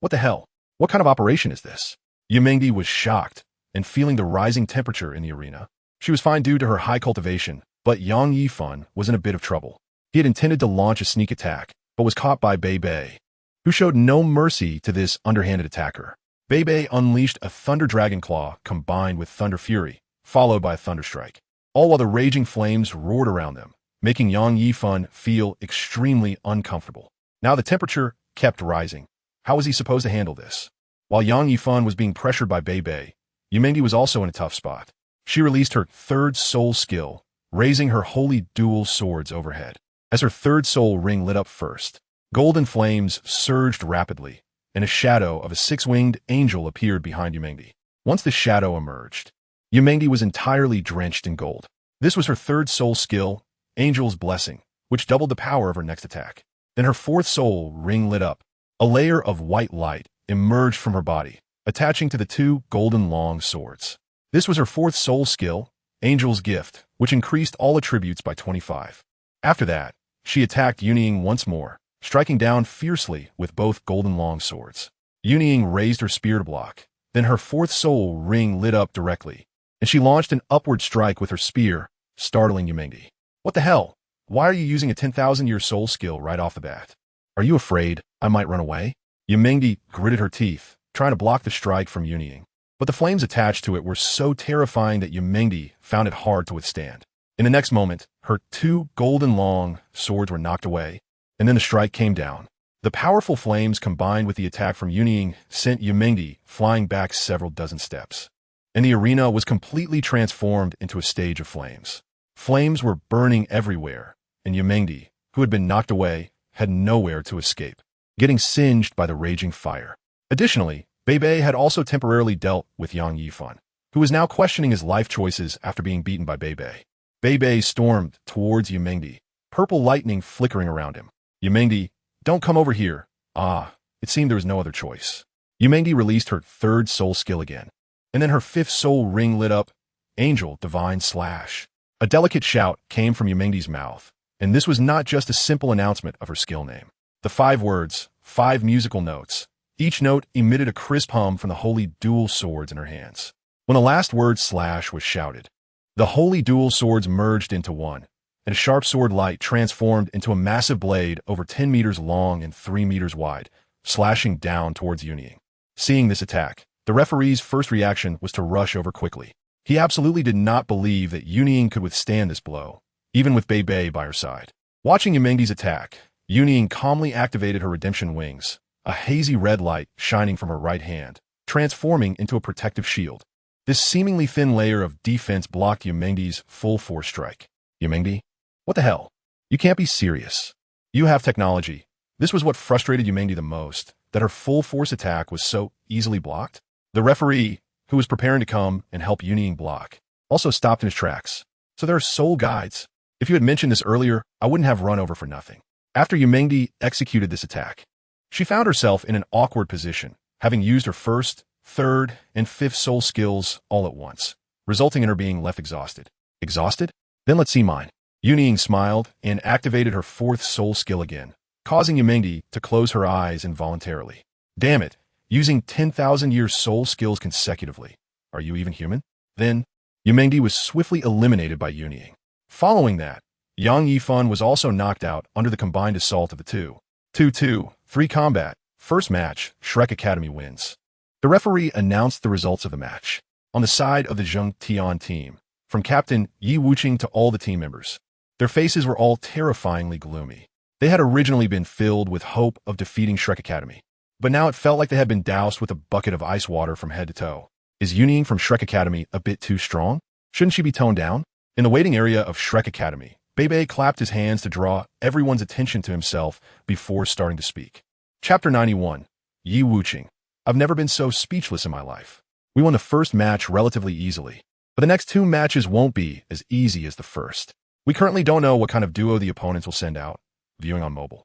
What the hell? What kind of operation is this? Yumengdi was shocked, and feeling the rising temperature in the arena. She was fine due to her high cultivation, but Yang Yifan was in a bit of trouble. He had intended to launch a sneak attack, but was caught by Bei Bei, who showed no mercy to this underhanded attacker. Bei Bei unleashed a Thunder Dragon Claw combined with Thunder Fury, followed by a Thunder Strike, all while the raging flames roared around them, making Yang Yifan feel extremely uncomfortable. Now the temperature kept rising. How was he supposed to handle this? While Yang Yifan was being pressured by Bei Bei, Yumengdi was also in a tough spot. She released her third soul skill, raising her holy dual swords overhead. As her third soul ring lit up first, golden flames surged rapidly, and a shadow of a 6-winged angel appeared behind Yumengdi. Once the shadow emerged, Yumengdi was entirely drenched in gold. This was her third soul skill, Angel's Blessing, which doubled the power of her next attack. Then her fourth soul ring lit up. A layer of white light emerged from her body, attaching to the 2 golden long swords. This was her fourth soul skill, Angel's Gift, which increased all attributes by 25. After that, she attacked Yun Ying once more, striking down fiercely with both golden long swords. Yun Ying raised her spear to block. Then her fourth soul ring lit up directly, and she launched an upward strike with her spear, startling Yumengdi. What the hell? Why are you using a 10,000-year soul skill right off the bat? Are you afraid I might run away? Yumengdi gritted her teeth, trying to block the strike from Yun Ying. But the flames attached to it were so terrifying that Yumengdi found it hard to withstand. In the next moment, her 2 golden long swords were knocked away, and then the strike came down. The powerful flames combined with the attack from Yun Ying sent Yumengdi flying back several dozen steps, and the arena was completely transformed into a stage of flames. Flames were burning everywhere, and Yumengdi, who had been knocked away, had nowhere to escape, getting singed by the raging fire. Additionally, Bei Bei had also temporarily dealt with Yang Yifan, who was now questioning his life choices after being beaten by Bei Bei. Bei Bei stormed towards Yumengdi, purple lightning flickering around him. Yumengdi, don't come over here. Ah, it seemed there was no other choice. Yumengdi released her third soul skill again, and then her 5th soul ring lit up, Angel Divine Slash. A delicate shout came from Yumengdi's mouth, and this was not just a simple announcement of her skill name. The 5 words, 5 musical notes, each note emitted a crisp hum from the holy dual swords in her hands. When the last word slash was shouted, the holy dual swords merged into one, and a sharp sword light transformed into a massive blade over 10 meters long and 3 meters wide, slashing down towards Yun Ying. Seeing this attack, the referee's first reaction was to rush over quickly. He absolutely did not believe that Yun Ying could withstand this blow, even with Bei Bei by her side. Watching Yumengdi's attack, Yun Ying calmly activated her redemption wings, a hazy red light shining from her right hand, transforming into a protective shield. This seemingly thin layer of defense blocked Yumengdi's full force strike. Yumengdi? What the hell? You can't be serious. You have technology. This was what frustrated Yumengdi the most, that her full force attack was so easily blocked. The referee, who was preparing to come and help Yun Ying block, also stopped in his tracks. So there are soul guides. If you had mentioned this earlier, I wouldn't have run over for nothing. After Yumengdi executed this attack, she found herself in an awkward position, having used her first, third, and 5th soul skills all at once, resulting in her being left exhausted. Exhausted? Then let's see mine. Yun Ying smiled and activated her 4th soul skill again, causing Yumengdi to close her eyes involuntarily. Damn it, using 10,000-year soul skills consecutively. Are you even human? Then, Yumengdi was swiftly eliminated by Yun Ying. Following that, Yang Yifan was also knocked out under the combined assault of the two. 2-2-3 combat. First match, Shrek Academy wins. The referee announced the results of the match. On the side of the Zheng Tian team, from Captain Yi Wuqing to all the team members, their faces were all terrifyingly gloomy. They had originally been filled with hope of defeating Shrek Academy, but now it felt like they had been doused with a bucket of ice water from head to toe. Is Yun Ying from Shrek Academy a bit too strong? Shouldn't she be toned down? In the waiting area of Shrek Academy, Bei clapped his hands to draw everyone's attention to himself before starting to speak. Chapter 91. Yi Wuqing. I've never been so speechless in my life. We won the first match relatively easily, but the next two matches won't be as easy as the first. We currently don't know what kind of duo the opponents will send out, viewing on mobile.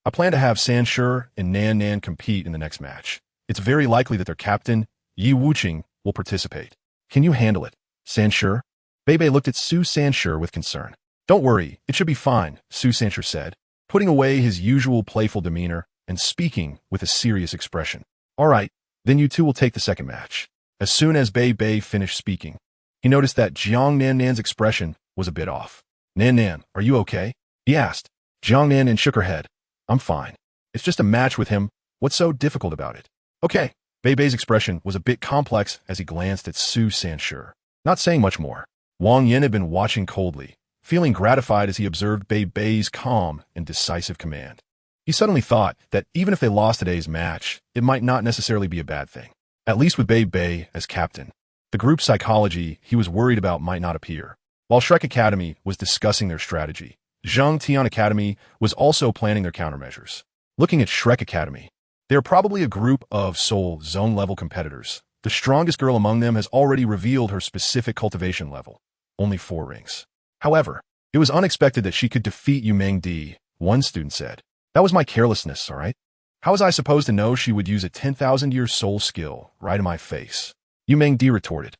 I plan to have Sanshi and Nan compete in the next match. It's very likely that their captain, Yi Wuqing, will participate. Can you handle it, Sanshi? Bei looked at Su Sanshi with concern. Don't worry, it should be fine, Su Sanshi said, putting away his usual playful demeanor and speaking with a serious expression. All right, then you two will take the second match. As soon as Bei finished speaking, he noticed that Jiang Nan's expression was a bit off. Nan, are you okay? He asked. Jiang Nan shook her head. I'm fine. It's just a match with him. What's so difficult about it? Okay. Bei's expression was a bit complex as he glanced at Su Sanshi. Not saying much more. Wang Yin had been watching coldly, feeling gratified as he observed Bei's calm and decisive command. He suddenly thought that even if they lost today's match, it might not necessarily be a bad thing. At least with Bei as captain. The group psychology he was worried about might not appear. While Shrek Academy was discussing their strategy, Zhang Tian Academy was also planning their countermeasures. Looking at Shrek Academy, they are probably a group of Seoul zone-level competitors. The strongest girl among them has already revealed her specific cultivation level. Only 4 rings. However, it was unexpected that she could defeat Yu Mengdi, one student said. That was my carelessness, all right? How was I supposed to know she would use a 10,000-year soul skill right in my face? Yu Mengdi retorted.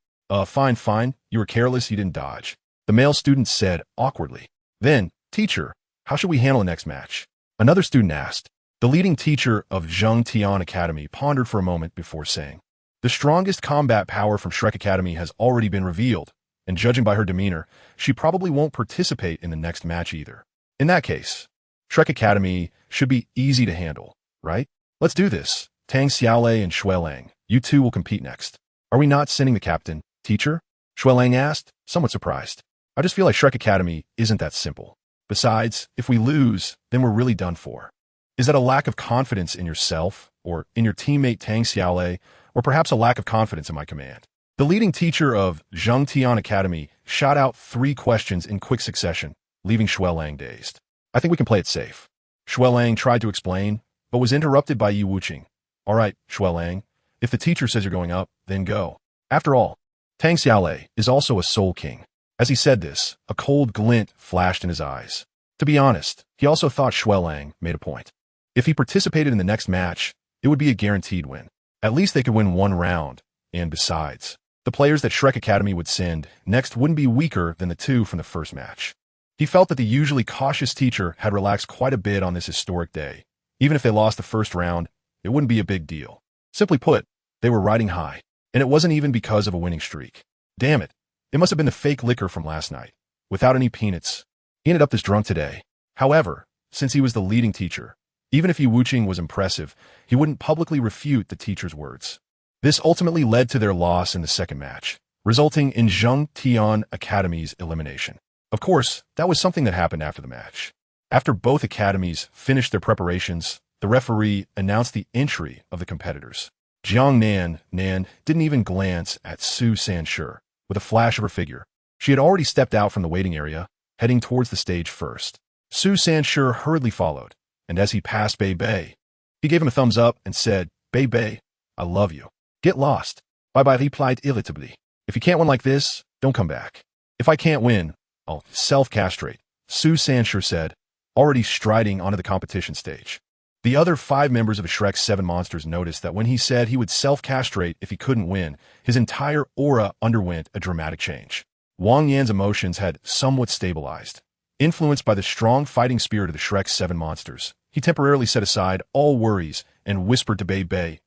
Fine. You were careless, you didn't dodge. The male student said awkwardly. Then, teacher, how should we handle the next match? Another student asked. The leading teacher of Zhang Tian Academy pondered for a moment before saying, the strongest combat power from Shrek Academy has already been revealed, and judging by her demeanor, she probably won't participate in the next match either. In that case, Shrek Academy should be easy to handle, right? Let's do this. Tang Xiaolei and Shui Lang, you two will compete next. Are we not sending the captain, teacher? Shui Lang asked, somewhat surprised. I just feel like Shrek Academy isn't that simple. Besides, if we lose, then we're really done for. Is that a lack of confidence in yourself, or in your teammate Tang Xiaolei, or perhaps a lack of confidence in my command? The leading teacher of Zhang Tian Academy shot out 3 questions in quick succession, leaving Shui Lang dazed. I think we can play it safe. Shui Lang tried to explain, but was interrupted by Yi Wuqing. All right, Shui Lang, if the teacher says you're going up, then go. After all, Tang Xiaolei is also a soul king. As he said this, a cold glint flashed in his eyes. To be honest, he also thought Shui Lang made a point. If he participated in the next match, it would be a guaranteed win. At least they could win 1 round, and besides, the players that Shrek Academy would send next wouldn't be weaker than the 2 from the first match. He felt that the usually cautious teacher had relaxed quite a bit on this historic day. Even if they lost the first round, it wouldn't be a big deal. Simply put, they were riding high, and it wasn't even because of a winning streak. Damn it. It must have been the fake liquor from last night. Without any peanuts. He ended up this drunk today. However, since he was the leading teacher, even if Yi Wuqing was impressive, he wouldn't publicly refute the teacher's words. This ultimately led to their loss in the second match, resulting in Zhang Tian Academy's elimination. Of course, that was something that happened after the match. After both academies finished their preparations, the referee announced the entry of the competitors. Jiang Nan didn't even glance at Su Sanshi. With a flash of her figure, she had already stepped out from the waiting area, heading towards the stage first. Su Sanshi hurriedly followed, and as he passed Bei, he gave him a thumbs up and said, Bei, I love you. Get lost. Bye, replied irritably. If you can't win like this, don't come back. If I can't win, I'll self-castrate, Su Sanshi said, already striding onto the competition stage. The other 5 members of Shrek's 7 monsters noticed that when he said he would self-castrate if he couldn't win, his entire aura underwent a dramatic change. Wang Yan's emotions had somewhat stabilized. Influenced by the strong fighting spirit of the Shrek's 7 monsters, he temporarily set aside all worries and whispered to Bei,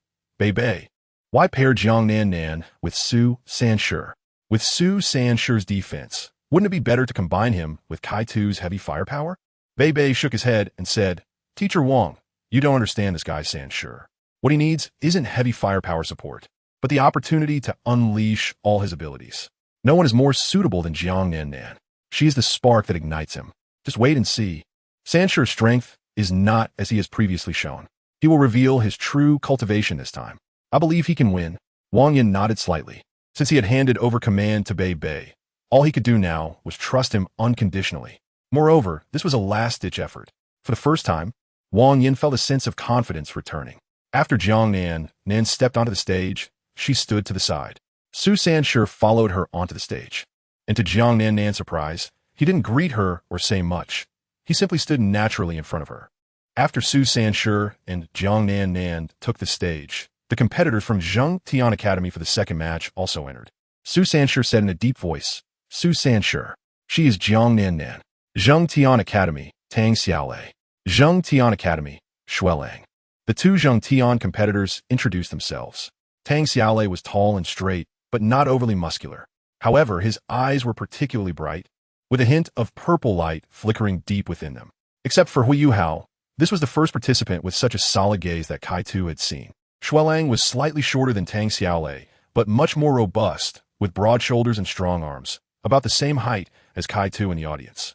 why pair Jiang Nan with Su Sanshi? With Su Sanshi's defense, wouldn't it be better to combine him with Kaitu's heavy firepower? Bei shook his head and said, Teacher Wang, you don't understand this guy Sanshi. What he needs isn't heavy firepower support, but the opportunity to unleash all his abilities. No one is more suitable than Jiang Nan. She is the spark that ignites him. Just wait and see. Sanshi's strength is not as he has previously shown. He will reveal his true cultivation this time. I believe he can win. Wang Yan nodded slightly. Since he had handed over command to Bei, all he could do now was trust him unconditionally. Moreover, this was a last-ditch effort. For the first time, Wang Yin felt a sense of confidence returning. After Jiang Nan stepped onto the stage, she stood to the side. Su Sanshi followed her onto the stage. And to Jiang Nan's surprise, he didn't greet her or say much. He simply stood naturally in front of her. After Su Sanshi and Jiang Nan took the stage, the competitors from Zhengtian Academy for the second match also entered. Su Sanshi said in a deep voice, Su Sanshi. She is Jiang Nan. Zhengtian Academy, Tang Xiaolei. Zhengtian Academy, Shuelang. The two Zhengtian competitors introduced themselves. Tang Xiaolei was tall and straight, but not overly muscular. However, his eyes were particularly bright, with a hint of purple light flickering deep within them. Except for Hu Yuhao, this was the first participant with such a solid gaze that Kai Tu had seen. Shuelang was slightly shorter than Tang Xiaolei, but much more robust, with broad shoulders and strong arms, about the same height as Kai Tu in the audience.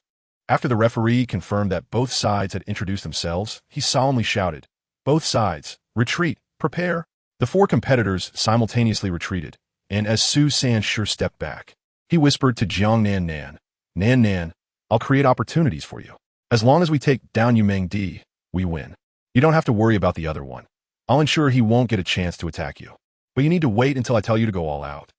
After the referee confirmed that both sides had introduced themselves, he solemnly shouted, "Both sides, retreat, prepare." The four competitors simultaneously retreated, and as Su Sanshi stepped back, he whispered to Jiang Nan, Nan, I'll create opportunities for you. As long as we take down Yu Mengdi, we win. You don't have to worry about the other one. I'll ensure he won't get a chance to attack you. But you need to wait until I tell you to go all out.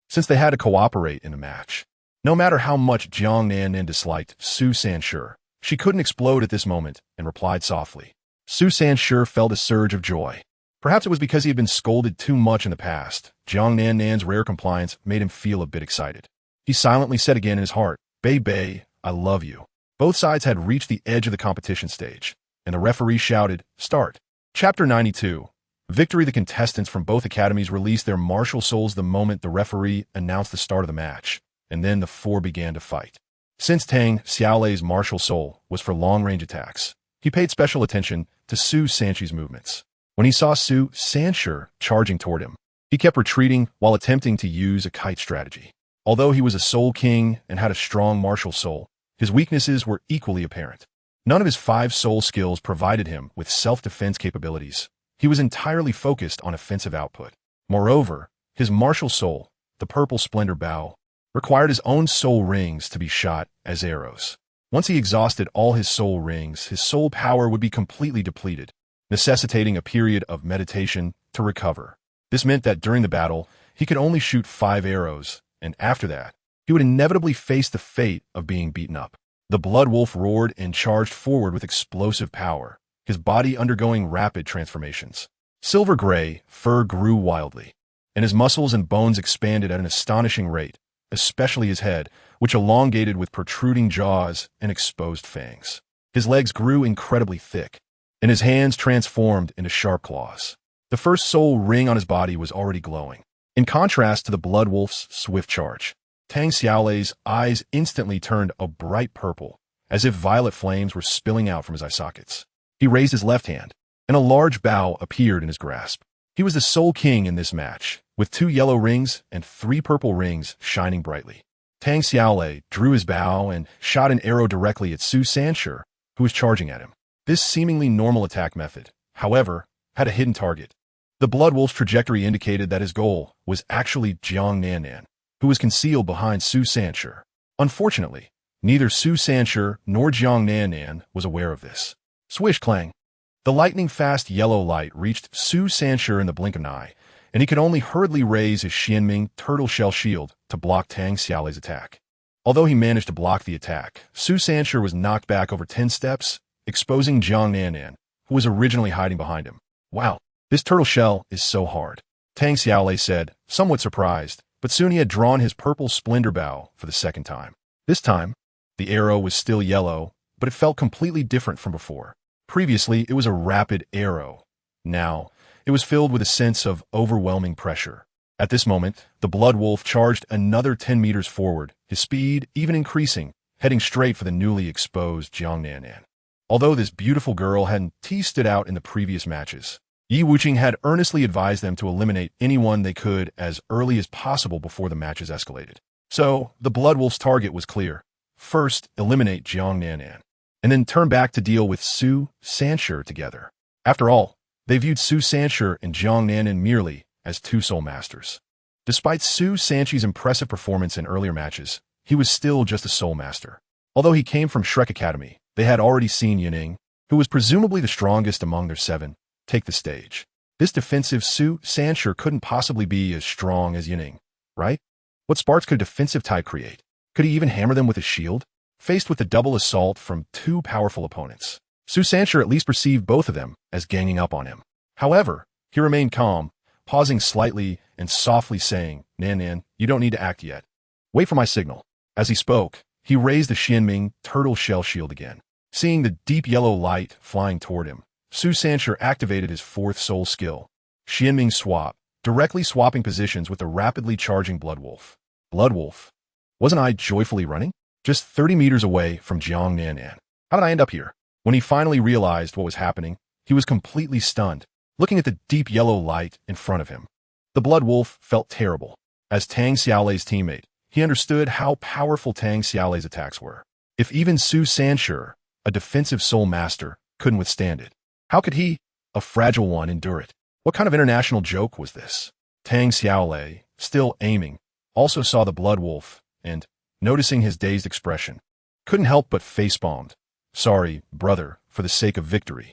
Since they had to cooperate in the match. No matter how much Jiang Nan disliked Su Sanshi, she couldn't explode at this moment and replied softly. Su Sanshi felt a surge of joy. Perhaps it was because he had been scolded too much in the past. Jiang Nan's rare compliance made him feel a bit excited. He silently said again in his heart, Bei, I love you. Both sides had reached the edge of the competition stage, and the referee shouted, Start. Chapter 92. Victory. The contestants from both academies released their martial souls the moment the referee announced the start of the match, and then the four began to fight. Since Tang Xiaolei's martial soul was for long-range attacks, he paid special attention to Su Sanshi's movements. When he saw Su Sanshi charging toward him, he kept retreating while attempting to use a kite strategy. Although he was a soul king and had a strong martial soul, his weaknesses were equally apparent. None of his 5 soul skills provided him with self-defense capabilities. He was entirely focused on offensive output. Moreover, his martial soul, the purple splendor bow, required his own soul rings to be shot as arrows. Once he exhausted all his soul rings, his soul power would be completely depleted, necessitating a period of meditation to recover. This meant that during the battle, he could only shoot 5 arrows, and after that, he would inevitably face the fate of being beaten up. The blood wolf roared and charged forward with explosive power, his body undergoing rapid transformations. Silver gray fur grew wildly, and his muscles and bones expanded at an astonishing rate, especially his head, which elongated with protruding jaws and exposed fangs. His legs grew incredibly thick, and his hands transformed into sharp claws. The first soul ring on his body was already glowing. In contrast to the blood wolf's swift charge, Tang Xiaolei's eyes instantly turned a bright purple, as if violet flames were spilling out from his eye sockets. He raised his left hand, and a large bow appeared in his grasp. He was the sole king in this match, with 2 yellow rings and 3 purple rings shining brightly. Tang Xiaolei drew his bow and shot an arrow directly at Su Sanshi, who was charging at him. This seemingly normal attack method, however, had a hidden target. The blood wolf's trajectory indicated that his goal was actually Jiang Nan, who was concealed behind Su Sanshi. Unfortunately, neither Su Sanshi nor Jiang Nan was aware of this. Swish clang. The lightning-fast yellow light reached Su Sanshi in the blink of an eye, and he could only hurriedly raise his Xianming turtle shell shield to block Tang Xiaolei's attack. Although he managed to block the attack, Su Sanshi was knocked back over 10 steps, exposing Jiang Nan, who was originally hiding behind him. Wow, this turtle shell is so hard, Tang Xiaolei said, somewhat surprised, but soon he had drawn his purple splendor bow for the second time. This time, the arrow was still yellow, but it felt completely different from before. Previously, it was a rapid arrow. Now, it was filled with a sense of overwhelming pressure. At this moment, the blood wolf charged another 10 meters forward, his speed even increasing, heading straight for the newly exposed Jiang Nan. Although this beautiful girl hadn't stood out in the previous matches, Yi Wuqing had earnestly advised them to eliminate anyone they could as early as possible before the matches escalated. So, the blood wolf's target was clear. First, eliminate Jiang Nan, and then turn back to deal with Su Sanshi together. After all, they viewed Su Sanshi and Jiang Nan merely as 2 soul masters. Despite Su Sanshi's impressive performance in earlier matches, he was still just a soul master. Although he came from Shrek Academy, they had already seen Yun Ying, who was presumably the strongest among their 7, take the stage. This defensive Su Sanshur couldn't possibly be as strong as Yun Ying, right? What sparks could a defensive type create? Could he even hammer them with his shield? Faced with the double assault from 2 powerful opponents, Su Sanshur at least perceived both of them as ganging up on him. However, he remained calm, pausing slightly and softly saying, Nan, you don't need to act yet. Wait for my signal. As he spoke, he raised the Xianming turtle shell shield again. Seeing the deep yellow light flying toward him, Su Sanshur activated his 4th soul skill, Xianming Swap, directly swapping positions with the rapidly charging Bloodwolf. Bloodwolf? Wasn't I joyfully running? Just 30 meters away from Jiang Nan. How did I end up here? When he finally realized what was happening, he was completely stunned, looking at the deep yellow light in front of him. The Bloodwolf felt terrible. As Tang Xiaolei's teammate, he understood how powerful Tang Xiaolei's attacks were. If even Su Sanshur, a defensive soul master, couldn't withstand it, how could he, a fragile one, endure it? What kind of international joke was this? Tang Xiaolei, still aiming, also saw the Bloodwolf, and, noticing his dazed expression, couldn't help but face-palmed. Sorry, brother, for the sake of victory.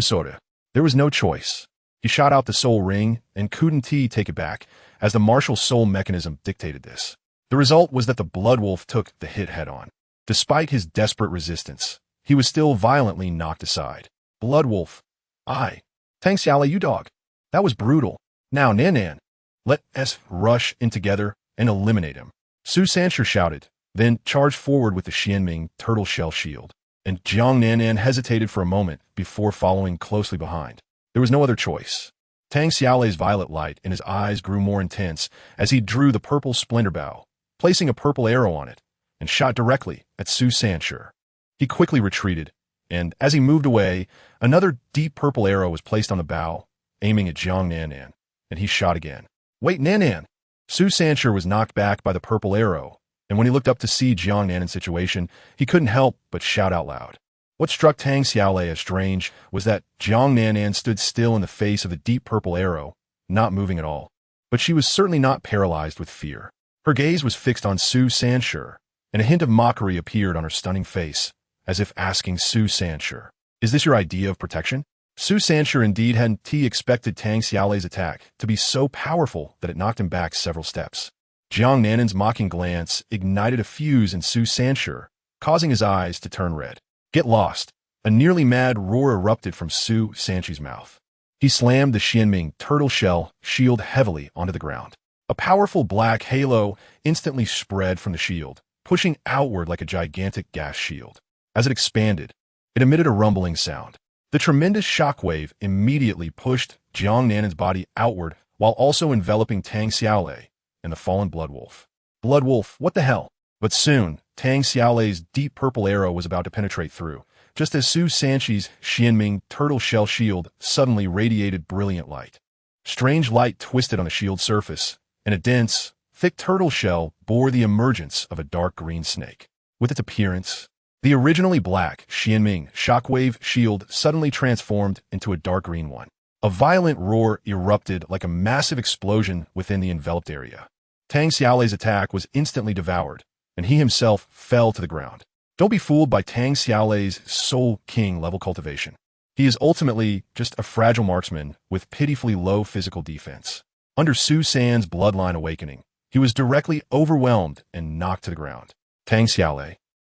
Soda. There was no choice. He shot out the soul ring, and couldn't take it back, as the martial soul mechanism dictated this. The result was that the Bloodwolf took the hit head-on. Despite his desperate resistance, he was still violently knocked aside. Bloodwolf. Tang Xiaolei, you dog. That was brutal. Now, Nan, let us rush in together and eliminate him. Su Sanshur shouted, then charged forward with the Xianming turtle shell shield, and Jiang Nan hesitated for a moment before following closely behind. There was no other choice. Tang Xiaolei's violet light in his eyes grew more intense as he drew the purple splendor bow, placing a purple arrow on it, and shot directly at Su Sanshur. He quickly retreated, and as he moved away, another deep purple arrow was placed on the bow, aiming at Jiang Nan, and he shot again. Wait, Nan! Su Sanshur was knocked back by the purple arrow, and when he looked up to see Jiang Nan's situation, he couldn't help but shout out loud. What struck Tang Xiaolei as strange was that Jiang Nan stood still in the face of the deep purple arrow, not moving at all. But she was certainly not paralyzed with fear. Her gaze was fixed on Su Sanshur, and a hint of mockery appeared on her stunning face, as if asking Su Sanshur, "Is this your idea of protection?" Su Sanshur indeed hadn't expected Tang Xiaolei's attack to be so powerful that it knocked him back several steps. Jiang Nan's mocking glance ignited a fuse in Su Sanshur, causing his eyes to turn red. Get lost! A nearly mad roar erupted from Su Sanshur's mouth. He slammed the Xianming turtle shell shield heavily onto the ground. A powerful black halo instantly spread from the shield, pushing outward like a gigantic gas shield. As it expanded, it emitted a rumbling sound. The tremendous shockwave immediately pushed Jiang Nan's body outward while also enveloping Tang Xiaolei and the fallen Bloodwolf. Bloodwolf, what the hell? But soon, Tang Xiaolei's deep purple arrow was about to penetrate through, just as Su Sanshur's Xianming turtle shell shield suddenly radiated brilliant light. Strange light twisted on the shield's surface, and a dense, thick turtle shell bore the emergence of a dark green snake. With its appearance, the originally black Xianming shockwave shield suddenly transformed into a dark green one. A violent roar erupted like a massive explosion within the enveloped area. Tang Xiaolei's attack was instantly devoured, and he himself fell to the ground. Don't be fooled by Tang Xiaolei's Soul King level cultivation. He is ultimately just a fragile marksman with pitifully low physical defense. Under Su San's bloodline awakening, he was directly overwhelmed and knocked to the ground. Tang Xiaolei.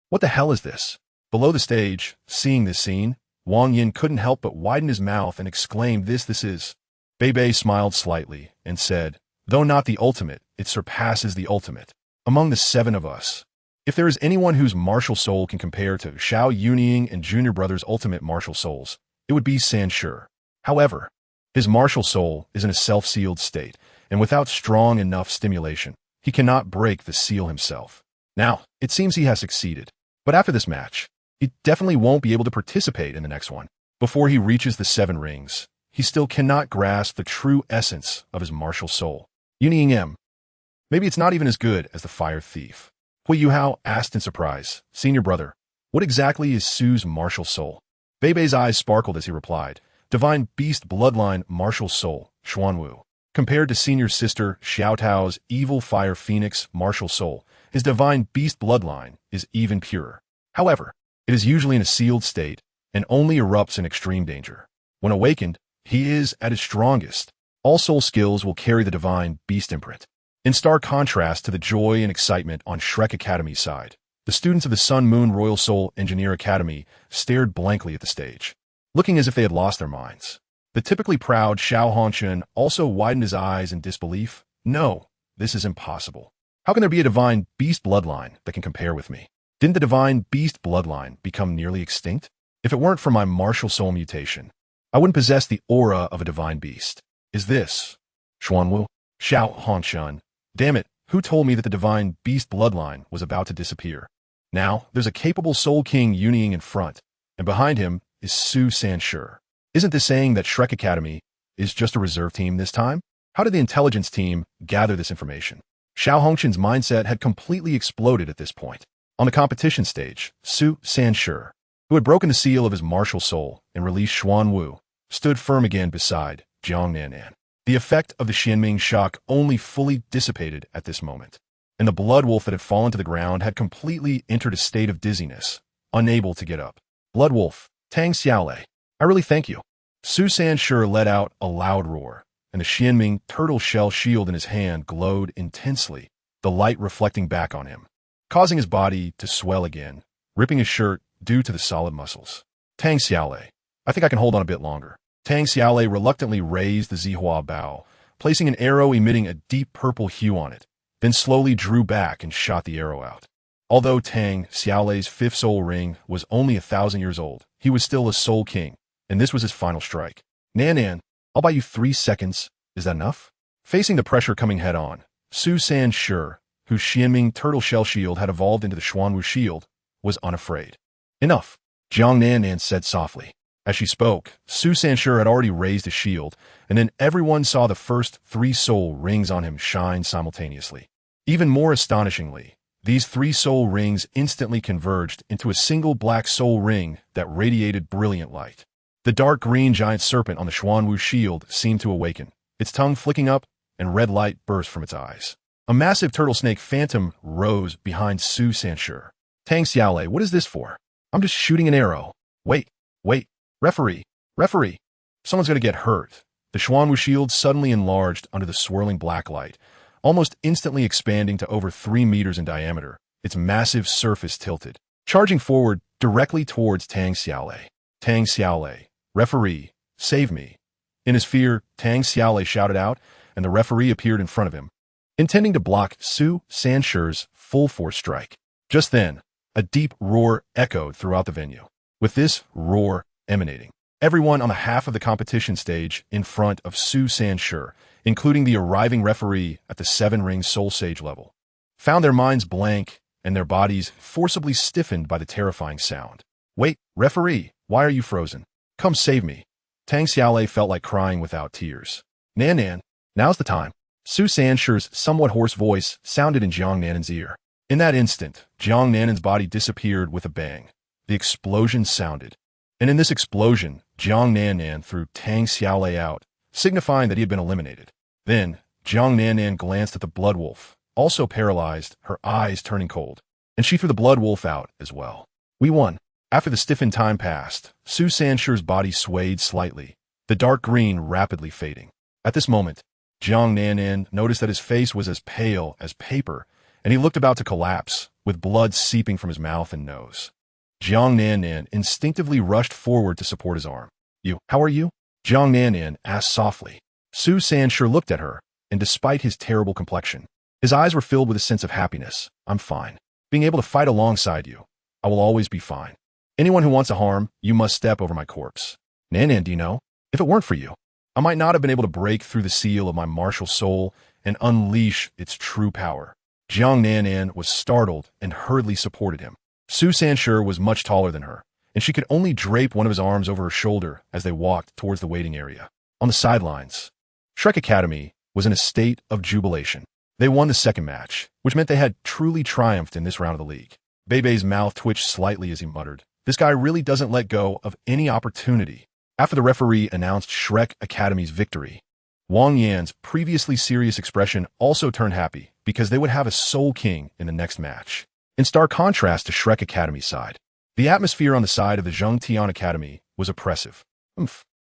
What the hell is this? Below the stage, seeing this scene, Wang Yin couldn't help but widen his mouth and exclaimed, This is. Bei smiled slightly and said, though not the ultimate, it surpasses the ultimate. Among the 7 of us, if there is anyone whose martial soul can compare to Xiao Yunying and Junior Brother's ultimate martial souls, it would be Sanshur. However, his martial soul is in a self-sealed state, and without strong enough stimulation, he cannot break the seal himself. Now, it seems he has succeeded. But after this match, he definitely won't be able to participate in the next one. Before he reaches the 7 rings, he still cannot grasp the true essence of his martial soul. Yun Ying. Maybe it's not even as good as the Fire Thief. Hui Yuhao asked in surprise, Senior brother, what exactly is Su's martial soul? Bei's eyes sparkled as he replied, Divine Beast Bloodline Martial Soul, Xuanwu. Compared to Senior Sister Xiao Tao's Evil Fire Phoenix Martial Soul, his Divine Beast Bloodline is even purer. However, it is usually in a sealed state and only erupts in extreme danger. When awakened, he is at his strongest. All soul skills will carry the divine beast imprint. In stark contrast to the joy and excitement on Shrek Academy's side, the students of the Sun Moon Royal Soul Engineer Academy stared blankly at the stage, looking as if they had lost their minds. The typically proud Xiao Hongxun also widened his eyes in disbelief. No, this is impossible. How can there be a divine beast bloodline that can compare with me? Didn't the divine beast bloodline become nearly extinct? If it weren't for my martial soul mutation, I wouldn't possess the aura of a divine beast. Is this Xuanwu? Xiao Hongxun. Damn it, who told me that the divine beast bloodline was about to disappear? Now, there's a capable Soul King Yun Ying in front, and behind him is Su Sanshi. Isn't this saying that Shrek Academy is just a reserve team this time? How did the intelligence team gather this information? Xiao Hongxun's mindset had completely exploded at this point. On the competition stage, Su Sanshi, who had broken the seal of his martial soul and released Xuanwu, stood firm again beside Jiang Nanan. The effect of the Xianming shock only fully dissipated at this moment, and the blood wolf that had fallen to the ground had completely entered a state of dizziness, unable to get up. Blood wolf, Tang Xiaolei, I really thank you. Su Sanshi let out a loud roar, and the Xianming turtle shell shield in his hand glowed intensely, the light reflecting back on him, causing his body to swell again, ripping his shirt due to the solid muscles. Tang Xiaolei, I think I can hold on a bit longer. Tang Xiaolei reluctantly raised the Zihua bow, placing an arrow emitting a deep purple hue on it, then slowly drew back and shot the arrow out. Although Tang Xiaolei's fifth soul ring was only 1,000 years old, he was still a soul king, and this was his final strike. Nanan, I'll buy you 3 seconds. Is that enough? Facing the pressure coming head-on, Su Sanshi, whose Xianming turtle shell shield had evolved into the Xuanwu shield, was unafraid. Enough, Jiang Nanan said softly. As she spoke, Su Sanshi had already raised his shield, and then everyone saw the first 3 soul rings on him shine simultaneously. Even more astonishingly, these 3 soul rings instantly converged into a single black soul ring that radiated brilliant light. The dark green giant serpent on the Xuanwu shield seemed to awaken, its tongue flicking up, and red light burst from its eyes. A massive turtle snake phantom rose behind Su Sanshi. Tang Xiaolei, what is this for? I'm just shooting an arrow. Wait. Referee. Someone's going to get hurt. The Xuanwu shield suddenly enlarged under the swirling black light, almost instantly expanding to over 3 meters in diameter, its massive surface tilted, charging forward directly towards Tang Xiaolei. Tang Xiaolei, referee, save me. In his fear, Tang Xiaolei shouted out, and the referee appeared in front of him, intending to block Su Sanshi's full-force strike. Just then, a deep roar echoed throughout the venue. With this roar emanating, everyone on the half of the competition stage in front of Su Sanshi, including the arriving referee at the 7-ring Soul Sage level, found their minds blank and their bodies forcibly stiffened by the terrifying sound. Wait, referee, why are you frozen? Come save me. Tang Xiaolei felt like crying without tears. Nanan, now's the time. Su Sanshi's somewhat hoarse voice sounded in Jiang Nanan's ear. In that instant, Jiang Nanan's body disappeared with a bang. The explosion sounded. And in this explosion, Jiang Nanan threw Tang Xiaolei out, signifying that he had been eliminated. Then, Jiang Nanan glanced at the blood wolf, also paralyzed, her eyes turning cold, and she threw the blood wolf out as well. We won. After the stiffened time passed, Su Sanshi's body swayed slightly, the dark green rapidly fading. At this moment, Jiang Nanan noticed that his face was as pale as paper, and he looked about to collapse, with blood seeping from his mouth and nose. Jiang Nanan instinctively rushed forward to support his arm. How are you? Jiang Nanan asked softly. Su Sanshi looked at her, and despite his terrible complexion, his eyes were filled with a sense of happiness. I'm fine. Being able to fight alongside you, I will always be fine. Anyone who wants to harm, you must step over my corpse. Nanan, do you know? If it weren't for you, I might not have been able to break through the seal of my martial soul and unleash its true power. Jiang Nanan was startled and hurriedly supported him. Su Sanshi was much taller than her, and she could only drape one of his arms over her shoulder as they walked towards the waiting area. On the sidelines, Shrek Academy was in a state of jubilation. They won the second match, which meant they had truly triumphed in this round of the league. Bebe's mouth twitched slightly as he muttered, "This guy really doesn't let go of any opportunity." After the referee announced Shrek Academy's victory, Wang Yan's previously serious expression also turned happy because they would have a Soul King in the next match. in stark contrast to Shrek Academy's side. The atmosphere on the side of the Zhengtian Academy was oppressive.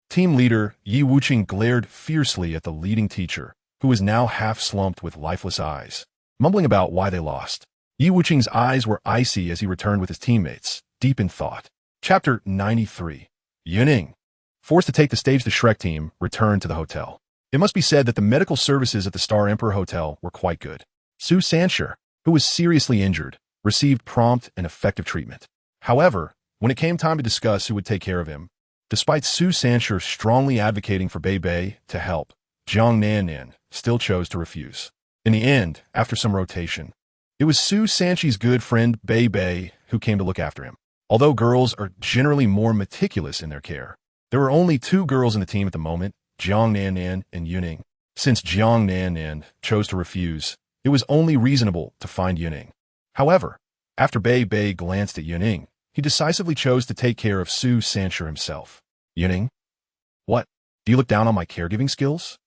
Team leader Yi Wuqing glared fiercely at the leading teacher, who was now half-slumped with lifeless eyes, mumbling about why they lost. Yi Wuqing's eyes were icy as he returned with his teammates, deep in thought. Chapter 93. Yun Ying. Forced to take the stage, the Shrek team returned to the hotel. It must be said that the medical services at the Star Emperor Hotel were quite good. Su Sanshur, who was seriously injured, received prompt and effective treatment. However, when it came time to discuss who would take care of him, despite Su Sanshur strongly advocating for Bei Bei to help, Jiang Nannan still chose to refuse. In the end, after some rotation, it was Su Sanchi's good friend Bei Bei who came to look after him. Although girls are generally more meticulous in their care, there were only 2 girls in the team at the moment, Jiang Nannan and Yun Ying. Since Jiang Nannan chose to refuse, it was only reasonable to find Yun Ying. However, after Bei Bei glanced at Yun Ying, he decisively chose to take care of Su Sanshur himself. Yun Ying? What? Do you look down on my caregiving skills?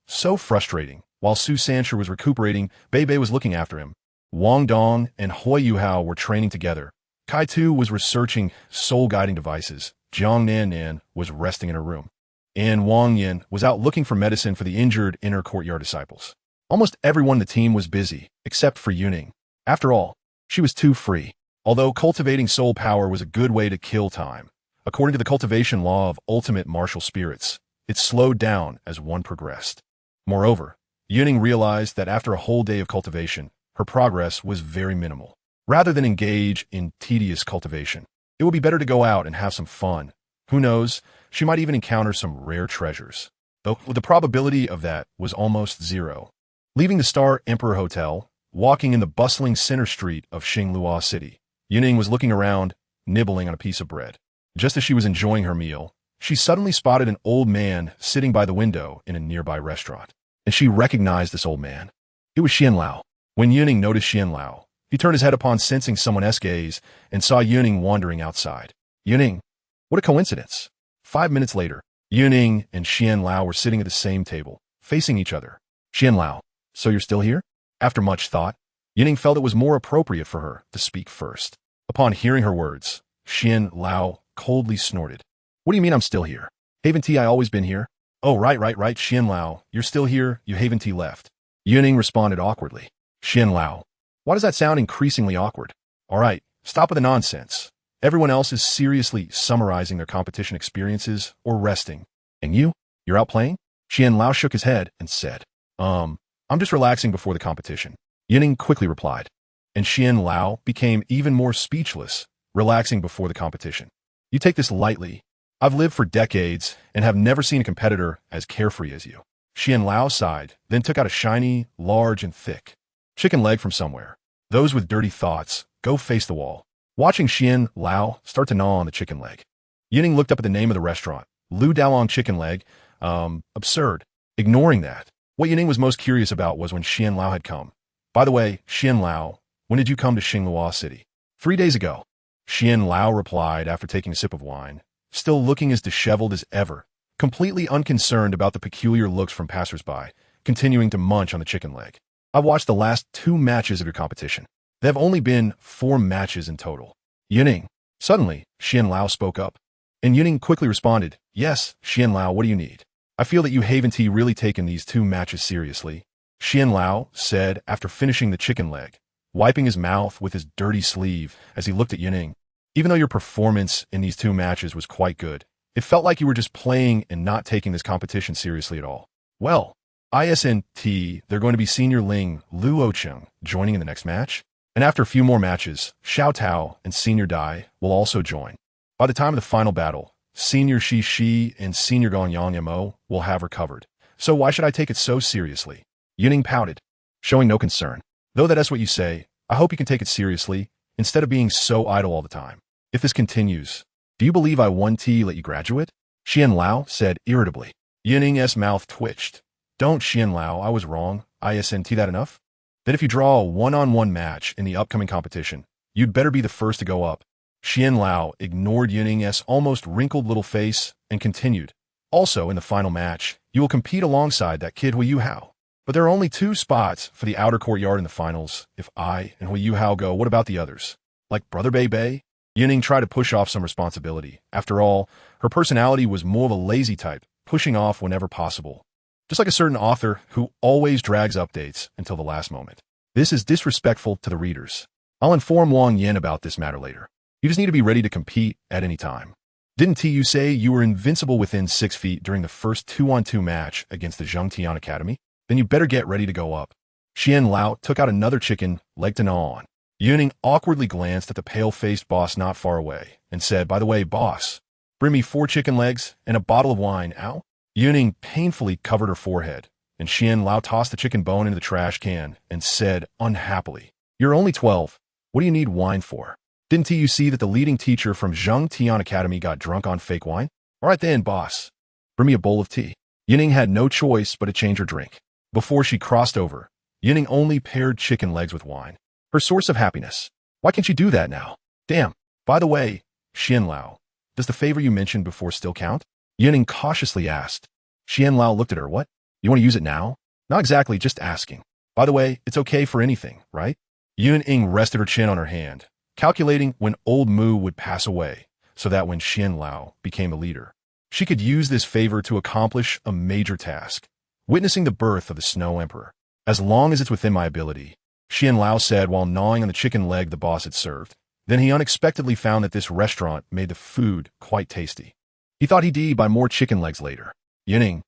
So frustrating. While Su Sanshur was recuperating, Bei Bei was looking after him. Wang Dong and Hui Yuhao were training together. Kai Tu was researching soul-guiding devices. Jiang Nannan was resting in her room. And Wang Yin was out looking for medicine for the injured inner courtyard disciples. Almost everyone in the team was busy, except for Yun Ying. After all, she was too free. Although cultivating soul power was a good way to kill time, according to the cultivation law of ultimate martial spirits, it slowed down as one progressed. Moreover, Yun Ying realized that after a whole day of cultivation, her progress was very minimal. Rather than engage in tedious cultivation, it would be better to go out and have some fun. Who knows, she might even encounter some rare treasures. Though the probability of that was almost zero. Leaving the Star Emperor Hotel, walking in the bustling center street of Xinglua City, Yun Ying was looking around, nibbling on a piece of bread. Just as she was enjoying her meal, she suddenly spotted an old man sitting by the window in a nearby restaurant. And she recognized this old man. It was Xianlao. When Yun Ying noticed Xianlao, he turned his head upon sensing someone else's gaze and saw Yun Ying wandering outside. Yun Ying, what a coincidence. 5 minutes later, Yun Ying and Xianlao were sitting at the same table, facing each other. Xianlao, so you're still here? After much thought, Yun Ying felt it was more appropriate for her to speak first. Upon hearing her words, Xianlao coldly snorted. What do you mean I'm still here? Haven't I always been here? Oh, right, Xianlao, you're still here, you haven't left. Yun Ying responded awkwardly. Xianlao, why does that sound increasingly awkward? All right, stop with the nonsense. Everyone else is seriously summarizing their competition experiences or resting. And you're out playing? Xianlao shook his head and said, I'm just relaxing before the competition. Yun Ying quickly replied, and Xianlao became even more speechless, relaxing before the competition. You take this lightly. I've lived for decades and have never seen a competitor as carefree as you. Xianlao sighed, then took out a shiny, large, and thick chicken leg from somewhere. Those with dirty thoughts, go face the wall. Watching Xianlao start to gnaw on the chicken leg, Yun Ying looked up at the name of the restaurant, Lu Daolong Chicken Leg. Absurd. Ignoring that, what Yun Ying was most curious about was when Xianlao had come. By the way, Xianlao, when did you come to Xinglua City? 3 days ago. Xianlao replied after taking a sip of wine, still looking as disheveled as ever, completely unconcerned about the peculiar looks from passersby, continuing to munch on the chicken leg. I've watched the last 2 matches of your competition. There have only been 4 matches in total. Yun Ying. Suddenly, Xianlao spoke up. And Yun Ying quickly responded, yes, Xianlao, what do you need? I feel that you haven't really taken these 2 matches seriously. Xianlao said after finishing the chicken leg, wiping his mouth with his dirty sleeve as he looked at Yun Ying. Even though your performance in these 2 matches was quite good, it felt like you were just playing and not taking this competition seriously at all. Well, ISNT, they're going to be Senior Ling Luo Cheng joining in the next match. And after a few more matches, Xiao Tao and Senior Dai will also join. By the time of the final battle, Senior Shi Shi and Senior Gong Yang Yamo will have recovered. So why should I take it so seriously? Yun Ying pouted, showing no concern. Though that's what you say, I hope you can take it seriously, instead of being so idle all the time. If this continues, do you believe I won let you graduate? Xianlao said irritably. Yun Ying's mouth twitched. Don't, Xianlao, I was wrong. ISNT that enough? That if you draw a one-on-one match in the upcoming competition, you'd better be the first to go up. Xianlao ignored Yun Ying's almost wrinkled little face and continued. Also, in the final match, you will compete alongside that kid Hui Yuhao. But there are only 2 spots for the outer courtyard in the finals. If I and Hui Yuhao go, what about the others? Like Brother Bei Bei? Yun Ying tried to push off some responsibility. After all, her personality was more of a lazy type, pushing off whenever possible. Just like a certain author who always drags updates until the last moment. This is disrespectful to the readers. I'll inform Wang Yin about this matter later. You just need to be ready to compete at any time. Didn't TU say you were invincible within 6 feet during the first 2-on-2 match against the Zhengtian Academy? Then you better get ready to go up. Xian Lao took out another chicken leg to gnaw on. Yun Ying awkwardly glanced at the pale-faced boss not far away and said, "By the way, boss, bring me 4 chicken legs and a bottle of wine, ow?" Yun Ying painfully covered her forehead, and Xian Lao tossed the chicken bone into the trash can and said unhappily, "You're only 12. What do you need wine for? Didn't you see that the leading teacher from Zhengtian Academy got drunk on fake wine? All right then, boss. Bring me a bowl of tea." Yun Ying had no choice but to change her drink. Before she crossed over, Yun Ying only paired chicken legs with wine. Her source of happiness. Why can't you do that now? Damn. By the way, Xian Lao, does the favor you mentioned before still count? Yun Ying cautiously asked. Xian Lao looked at her. What? You want to use it now? Not exactly, just asking. By the way, it's okay for anything, right? Yun Ying rested her chin on her hand, calculating when old Mu would pass away, so that when Xian Lao became the leader, she could use this favor to accomplish a major task, witnessing the birth of the Snow Emperor. As long as it's within my ability, Xian Lao said while gnawing on the chicken leg the boss had served. Then he unexpectedly found that this restaurant made the food quite tasty. He thought he'd buy more chicken legs later. Yun Ying,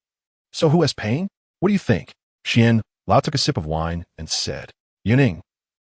so who has pain? What do you think? Xian Lao took a sip of wine and said, Yun Ying,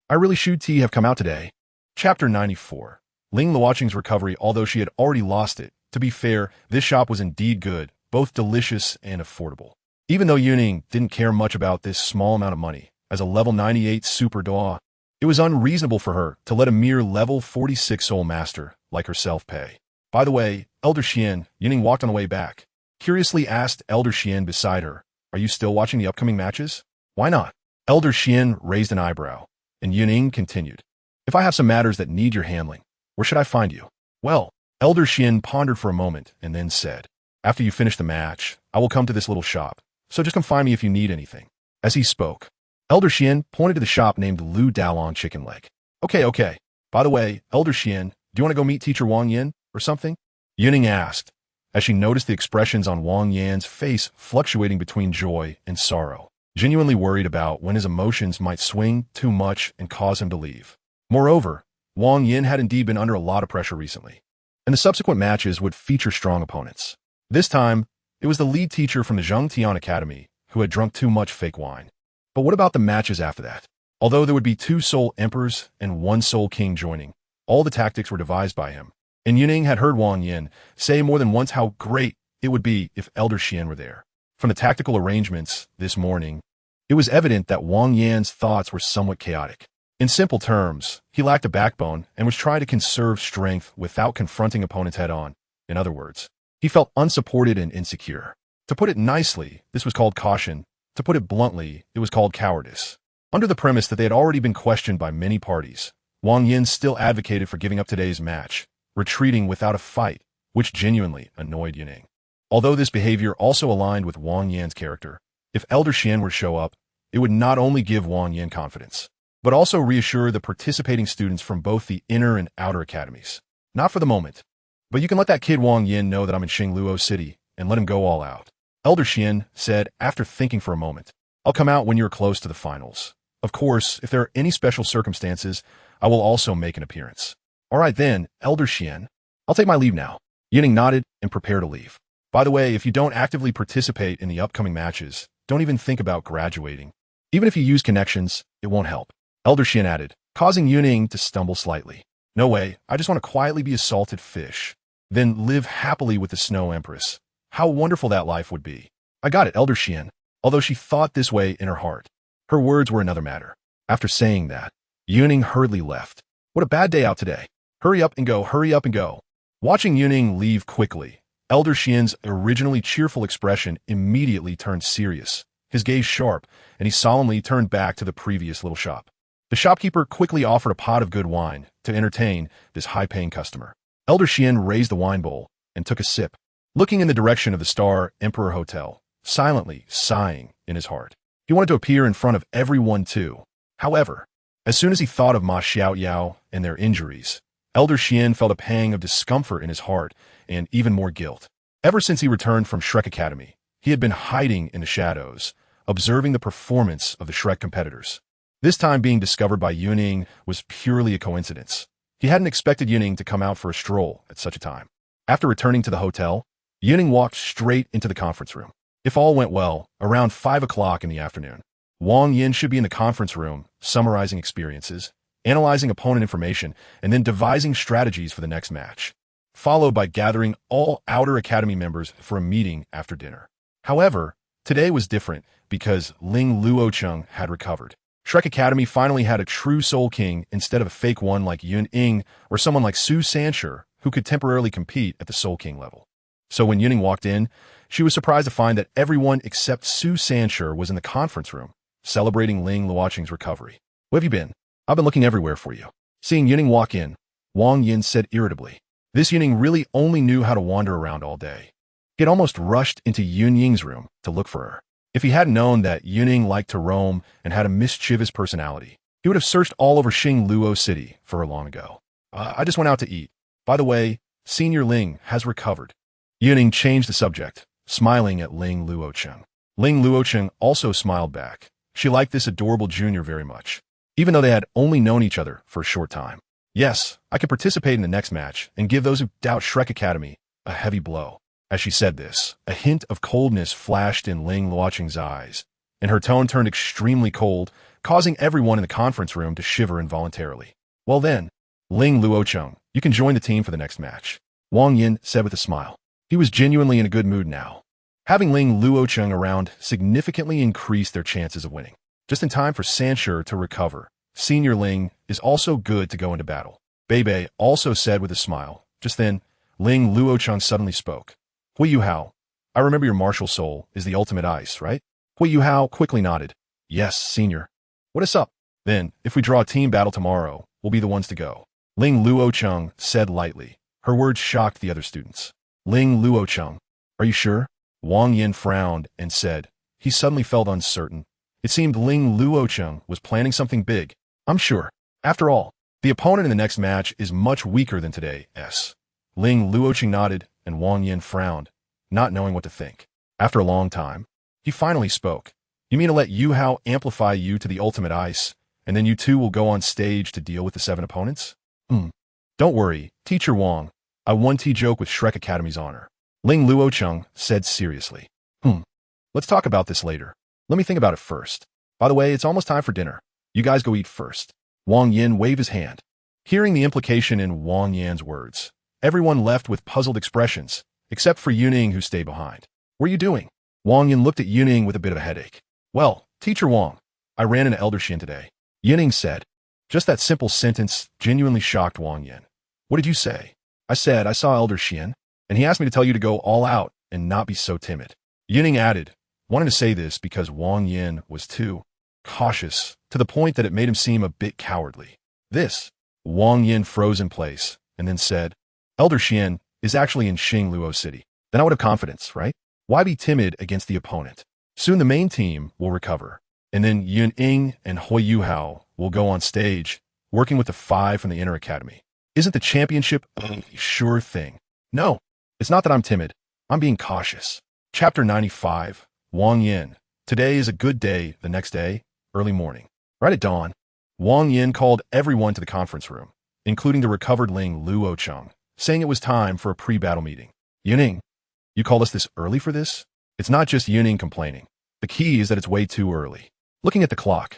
I really should have come out today. Chapter 94. Ling Luoqing's recovery. Although she had already lost it, to be fair, this shop was indeed good, both delicious and affordable. Even though Yun Ying didn't care much about this small amount of money, as a level 98 super Douluo, it was unreasonable for her to let a mere level 46 soul master like herself pay. By the way, Elder Xian, Yun Ying walked on the way back. Curiously asked Elder Xian beside her, are you still watching the upcoming matches? Why not? Elder Xian raised an eyebrow, and Yun Ying continued. If I have some matters that need your handling, where should I find you? Well, Elder Xian pondered for a moment and then said, after you finish the match, I will come to this little shop, so just come find me if you need anything. As he spoke, Elder Xian pointed to the shop named Lu Daolong Chicken Leg. Okay. By the way, Elder Xian, do you want to go meet Teacher Wang Yin or something? Yun Ying asked, as she noticed the expressions on Wang Yan's face fluctuating between joy and sorrow, genuinely worried about when his emotions might swing too much and cause him to leave. Moreover, Wang Yin had indeed been under a lot of pressure recently, and the subsequent matches would feature strong opponents. This time, it was the lead teacher from the Zhengtian Academy who had drunk too much fake wine. But what about the matches after that? Although there would be 2 Soul Emperors and 1 Soul King joining, all the tactics were devised by him, and Yun Ying had heard Wang Yin say more than once how great it would be if Elder Xian were there. From the tactical arrangements this morning, it was evident that Wang Yan's thoughts were somewhat chaotic. In simple terms, he lacked a backbone and was trying to conserve strength without confronting opponents head-on. In other words, he felt unsupported and insecure. To put it nicely, this was called caution. To put it bluntly, it was called cowardice. Under the premise that they had already been questioned by many parties, Wang Yin still advocated for giving up today's match, retreating without a fight, which genuinely annoyed Yun Ying. Although this behavior also aligned with Wang Yan's character, if Elder Xian were to show up, it would not only give Wang Yin confidence, but also reassure the participating students from both the inner and outer academies. Not for the moment, but you can let that kid Wang Yin know that I'm in Xingluo City and let him go all out. Elder Xian said after thinking for a moment, I'll come out when you're close to the finals. Of course, if there are any special circumstances, I will also make an appearance. All right then, Elder Xian. I'll take my leave now. Yun Ying nodded and prepared to leave. By the way, if you don't actively participate in the upcoming matches, don't even think about graduating. Even if you use connections, it won't help. Elder Xian added, causing Yun Ying to stumble slightly. No way, I just want to quietly be a salted fish, then live happily with the Snow Empress. How wonderful that life would be. I got it, Elder Xian. Although she thought this way in her heart, her words were another matter. After saying that, Yun Ying hurriedly left. What a bad day out today. Hurry up and go. Watching Yun Ying leave quickly, Elder Xian's originally cheerful expression immediately turned serious, his gaze sharp, and he solemnly turned back to the previous little shop. The shopkeeper quickly offered a pot of good wine to entertain this high-paying customer. Elder Xian raised the wine bowl and took a sip, looking in the direction of the Star Emperor Hotel, silently sighing in his heart. He wanted to appear in front of everyone too. However, as soon as he thought of Ma Xiaoyao and their injuries, Elder Xian felt a pang of discomfort in his heart and even more guilt. Ever since he returned from Shrek Academy, he had been hiding in the shadows, observing the performance of the Shrek competitors. This time being discovered by Yun Ying was purely a coincidence. He hadn't expected Yun Ying to come out for a stroll at such a time. After returning to the hotel, Yun Ying walked straight into the conference room. If all went well, around 5 o'clock in the afternoon, Wang Yin should be in the conference room, summarizing experiences, analyzing opponent information, and then devising strategies for the next match, followed by gathering all Outer Academy members for a meeting after dinner. However, today was different because Ling Luocheng had recovered. Shrek Academy finally had a true Soul King instead of a fake one like Yun Ying or someone like Su Sanshur who could temporarily compete at the Soul King level. So when Yun Ying walked in, she was surprised to find that everyone except Su Sanshur was in the conference room, celebrating Ling Luocheng's recovery. "Where have you been? I've been looking everywhere for you." Seeing Yun Ying walk in, Wang Yin said irritably. This Yun Ying really only knew how to wander around all day. He had almost rushed into Yun Ying's room to look for her. If he hadn't known that Yun Ying liked to roam and had a mischievous personality, he would have searched all over Xingluo City for her long ago. I just went out to eat. By the way, Senior Ling has recovered." Yun Ying changed the subject, smiling at Ling Luocheng. Ling Luocheng also smiled back. She liked this adorable junior very much, even though they had only known each other for a short time. "Yes, I can participate in the next match and give those who doubt Shrek Academy a heavy blow." As she said this, a hint of coldness flashed in Ling Luocheng's eyes, and her tone turned extremely cold, causing everyone in the conference room to shiver involuntarily. "Well then, Ling Luocheng, you can join the team for the next match," Wang Yin said with a smile. He was genuinely in a good mood now. Having Ling Luocheng around significantly increased their chances of winning. Just in time for Sanshur to recover, Senior Ling is also good to go into battle, Beibei also said with a smile. Just then, Ling Luocheng suddenly spoke. "Hui Yuhao, I remember your martial soul is the ultimate ice, right?" Hui Yuhao quickly nodded. "Yes, senior." "What is up? Then, if we draw a team battle tomorrow, we'll be the ones to go," Ling Luocheng said lightly. Her words shocked the other students. "Ling Luocheng, are you sure?" Wang Yin frowned and said. He suddenly felt uncertain. It seemed Ling Luocheng was planning something big. "I'm sure. After all, the opponent in the next match is much weaker than today's." Ling Luocheng nodded, and Wang Yin frowned, not knowing what to think. After a long time, he finally spoke. "You mean to let Yu Hao amplify you to the ultimate ice, and then you two will go on stage to deal with the 7 opponents?" "Don't worry, Teacher Wang. I won T-Joke with Shrek Academy's honor," Ling Luocheng said seriously. Let's talk about this later. Let me think about it first. By the way, it's almost time for dinner. You guys go eat first." Wang Yin waved his hand. Hearing the implication in Wang Yan's words, everyone left with puzzled expressions, except for Yun Ying, who stayed behind. "What are you doing?" Wang Yin looked at Yun Ying with a bit of a headache. "Well, Teacher Wang, I ran into Elder Xian today," Yun Ying said. Just that simple sentence genuinely shocked Wang Yin. "What did you say?" "I said I saw Elder Xian, and he asked me to tell you to go all out and not be so timid." Yun Ying added, wanting to say this because Wang Yin was too cautious, to the point that it made him seem a bit cowardly. Wang Yin froze in place, and then said, "Elder Xian is actually in Xingluo City. Then I would have confidence, right? Why be timid against the opponent? Soon the main team will recover, and then Yun Ying and Hui Yuhao will go on stage, working with the 5 from the Inner Academy. Isn't the championship a sure thing?" "No, it's not that I'm timid. I'm being cautious." Chapter 95, Wang Yin. Today is a good day. The next day, early morning. Right at dawn, Wang Yin called everyone to the conference room, including the recovered Ling Luocheng, saying it was time for a pre-battle meeting. "Yun Ying, you called us this early for this?" It's not just Yun Ying complaining. The key is that it's way too early. Looking at the clock,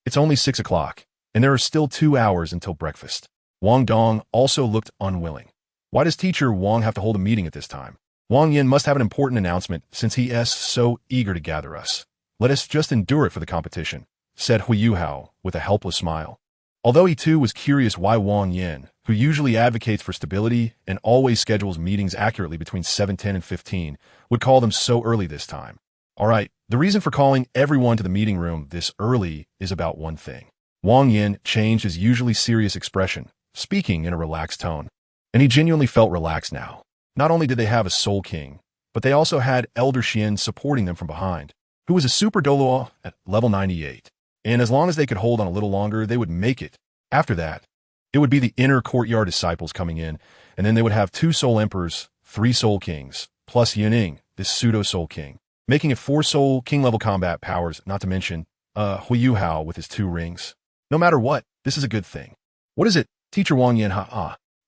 it's only 6 o'clock, and there are still 2 hours until breakfast. Wang Dong also looked unwilling. Why does Teacher Wang have to hold a meeting at this time? Wang Yin must have an important announcement since he is so eager to gather us. "Let us just endure it for the competition," said Hui Yuhao with a helpless smile. Although he too was curious why Wang Yin, who usually advocates for stability and always schedules meetings accurately between 7:10 and 15, would call them so early this time. All right, the reason for calling everyone to the meeting room this early is about one thing. Wang Yin changed his usually serious expression, speaking in a relaxed tone. And he genuinely felt relaxed now. Not only did they have a Soul King, but they also had Elder Xian supporting them from behind. who was a super Douluo at level 98. And as long as they could hold on a little longer, they would make it. After that, it would be the inner courtyard disciples coming in, and then they would have 2 Soul Emperors, 3 Soul Kings, plus Yun Ying, this pseudo-Soul King, making it 4 Soul King-level combat powers, not to mention Hu with his 2 rings. No matter what, this is a good thing. What is it, Teacher Wang Yan?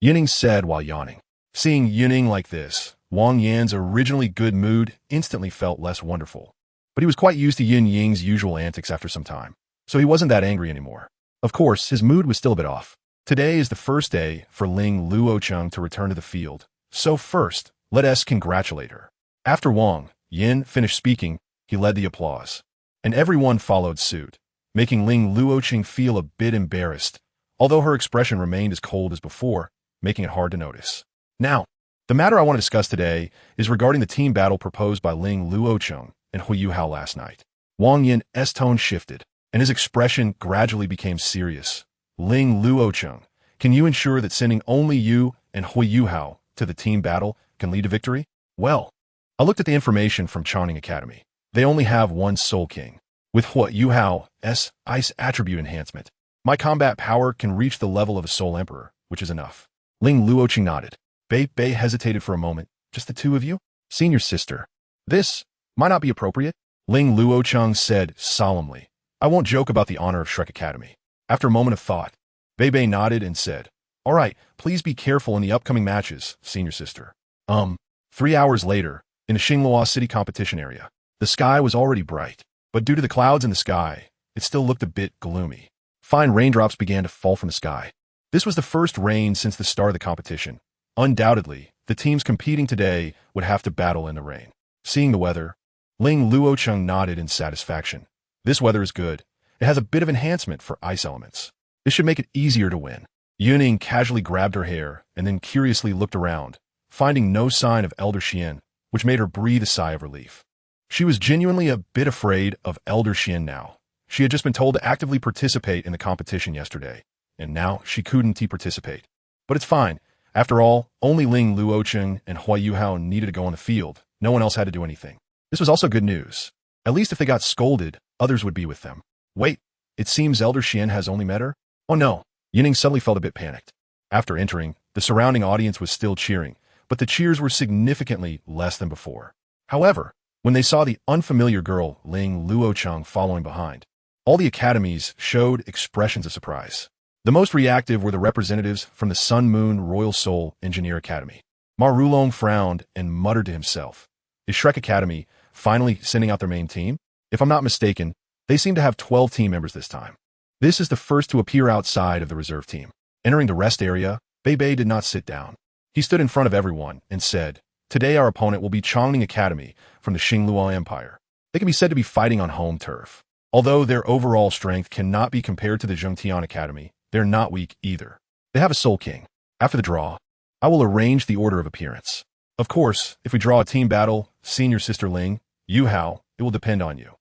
Yun Ying said while yawning. Seeing Yun Ying like this, Wang Yan's originally good mood instantly felt less wonderful. But he was quite used to Yun Ying's usual antics after some time, so he wasn't that angry anymore. Of course, his mood was still a bit off. Today is the first day for Ling Luocheng to return to the field, so first, let us congratulate her. After Wang Yin finished speaking, he led the applause, and everyone followed suit, making Ling Luocheng feel a bit embarrassed, although her expression remained as cold as before, making it hard to notice. Now, the matter I want to discuss today is regarding the team battle proposed by Ling Luocheng and Hu last night. Wang Yin's tone shifted, and his expression gradually became serious. Ling Luocheng, can you ensure that sending only you and Hu to the team battle can lead to victory? Well, I looked at the information from Changning Academy. They only have 1 Soul King. With Hu's Ice Attribute Enhancement, my combat power can reach the level of a Soul Emperor, which is enough. Ling Luocheng nodded. Bei hesitated for a moment. Just the 2 of you? Senior sister. This might not be appropriate, Ling Luocheng said solemnly. I won't joke about the honor of Shrek Academy. After a moment of thought, Bei nodded and said, all right, please be careful in the upcoming matches, senior sister. 3 hours later, in the Xinglua City competition area, the sky was already bright, but due to the clouds in the sky, it still looked a bit gloomy. Fine raindrops began to fall from the sky. This was the first rain since the start of the competition. Undoubtedly, the teams competing today would have to battle in the rain. Seeing the weather, Ling Luocheng nodded in satisfaction. This weather is good. It has a bit of enhancement for ice elements. This should make it easier to win. Yun Ying casually grabbed her hair and then curiously looked around, finding no sign of Elder Xian, which made her breathe a sigh of relief. She was genuinely a bit afraid of Elder Xian now. She had just been told to actively participate in the competition yesterday, and now she couldn't participate. But it's fine. After all, only Ling Luocheng and Hu needed to go on the field. No one else had to do anything. This was also good news. At least if they got scolded, others would be with them. Wait, it seems Elder Xian has only met her? Oh no, Yun Ying suddenly felt a bit panicked. After entering, the surrounding audience was still cheering, but the cheers were significantly less than before. However, when they saw the unfamiliar girl Ling Luocheng following behind, all the academies showed expressions of surprise. The most reactive were the representatives from the Sun Moon Royal Soul Engineer Academy. Ma Rulong frowned and muttered to himself. Is Shrek Academy finally sending out their main team? If I'm not mistaken, they seem to have 12 team members this time. This is the first to appear outside of the reserve team. Entering the rest area, Bei did not sit down. He stood in front of everyone and said, today our opponent will be Changning Academy from the Xinglua Empire. They can be said to be fighting on home turf. Although their overall strength cannot be compared to the Zhengtian Academy, they're not weak either. They have a Soul King. After the draw, I will arrange the order of appearance. Of course, if we draw a team battle, senior sister Ling, Yu-Hao, it will depend on you.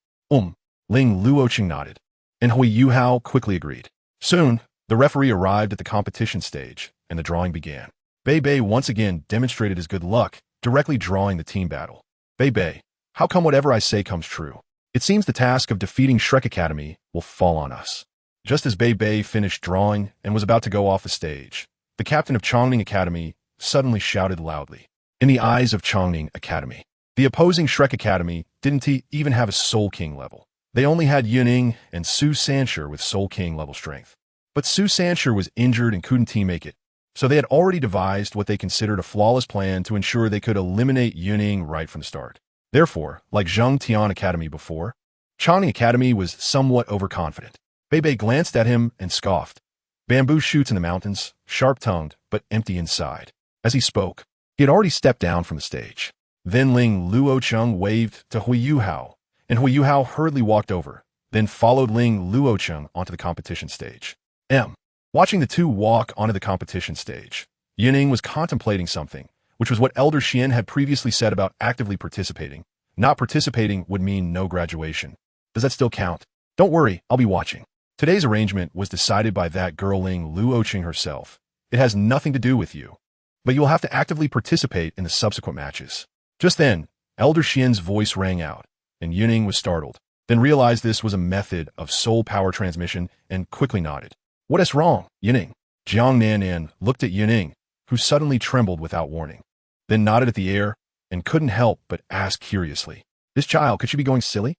Ling Luocheng nodded, and Hui Yu-Hao quickly agreed. Soon, the referee arrived at the competition stage, and the drawing began. Bei once again demonstrated his good luck, directly drawing the team battle. Bei, how come whatever I say comes true? It seems the task of defeating Shrek Academy will fall on us. Just as Bei finished drawing and was about to go off the stage, the captain of Changning Academy suddenly shouted loudly. In the eyes of Changning Academy, the opposing Shrek Academy didn't even have a Soul King level. They only had Yun Ying and Su Sanshur with Soul King level strength. But Su Sanshur was injured and couldn't make it, so they had already devised what they considered a flawless plan to ensure they could eliminate Yun Ying right from the start. Therefore, like Zhengtian Academy before, Changning Academy was somewhat overconfident. Bei glanced at him and scoffed. Bamboo shoots in the mountains, sharp-tongued, but empty inside. As he spoke, he had already stepped down from the stage. Then Ling Luocheng waved to Hui Yu-Hao, and Hui Yu-Hao hurriedly walked over, then followed Ling Luocheng onto the competition stage. Watching the two walk onto the competition stage, Yun Ying was contemplating something, which was what Elder Xian had previously said about actively participating. Not participating would mean no graduation. Does that still count? Don't worry, I'll be watching. Today's arrangement was decided by that girl Ling Luocheng herself. It has nothing to do with you, but you will have to actively participate in the subsequent matches. Just then, Elder Xian's voice rang out, and Yun Ying was startled, then realized this was a method of soul power transmission and quickly nodded. What is wrong, Yun Ying? Jiang Nan looked at Yun Ying, who suddenly trembled without warning, then nodded at the air and couldn't help but ask curiously, "This child, could she be going silly?"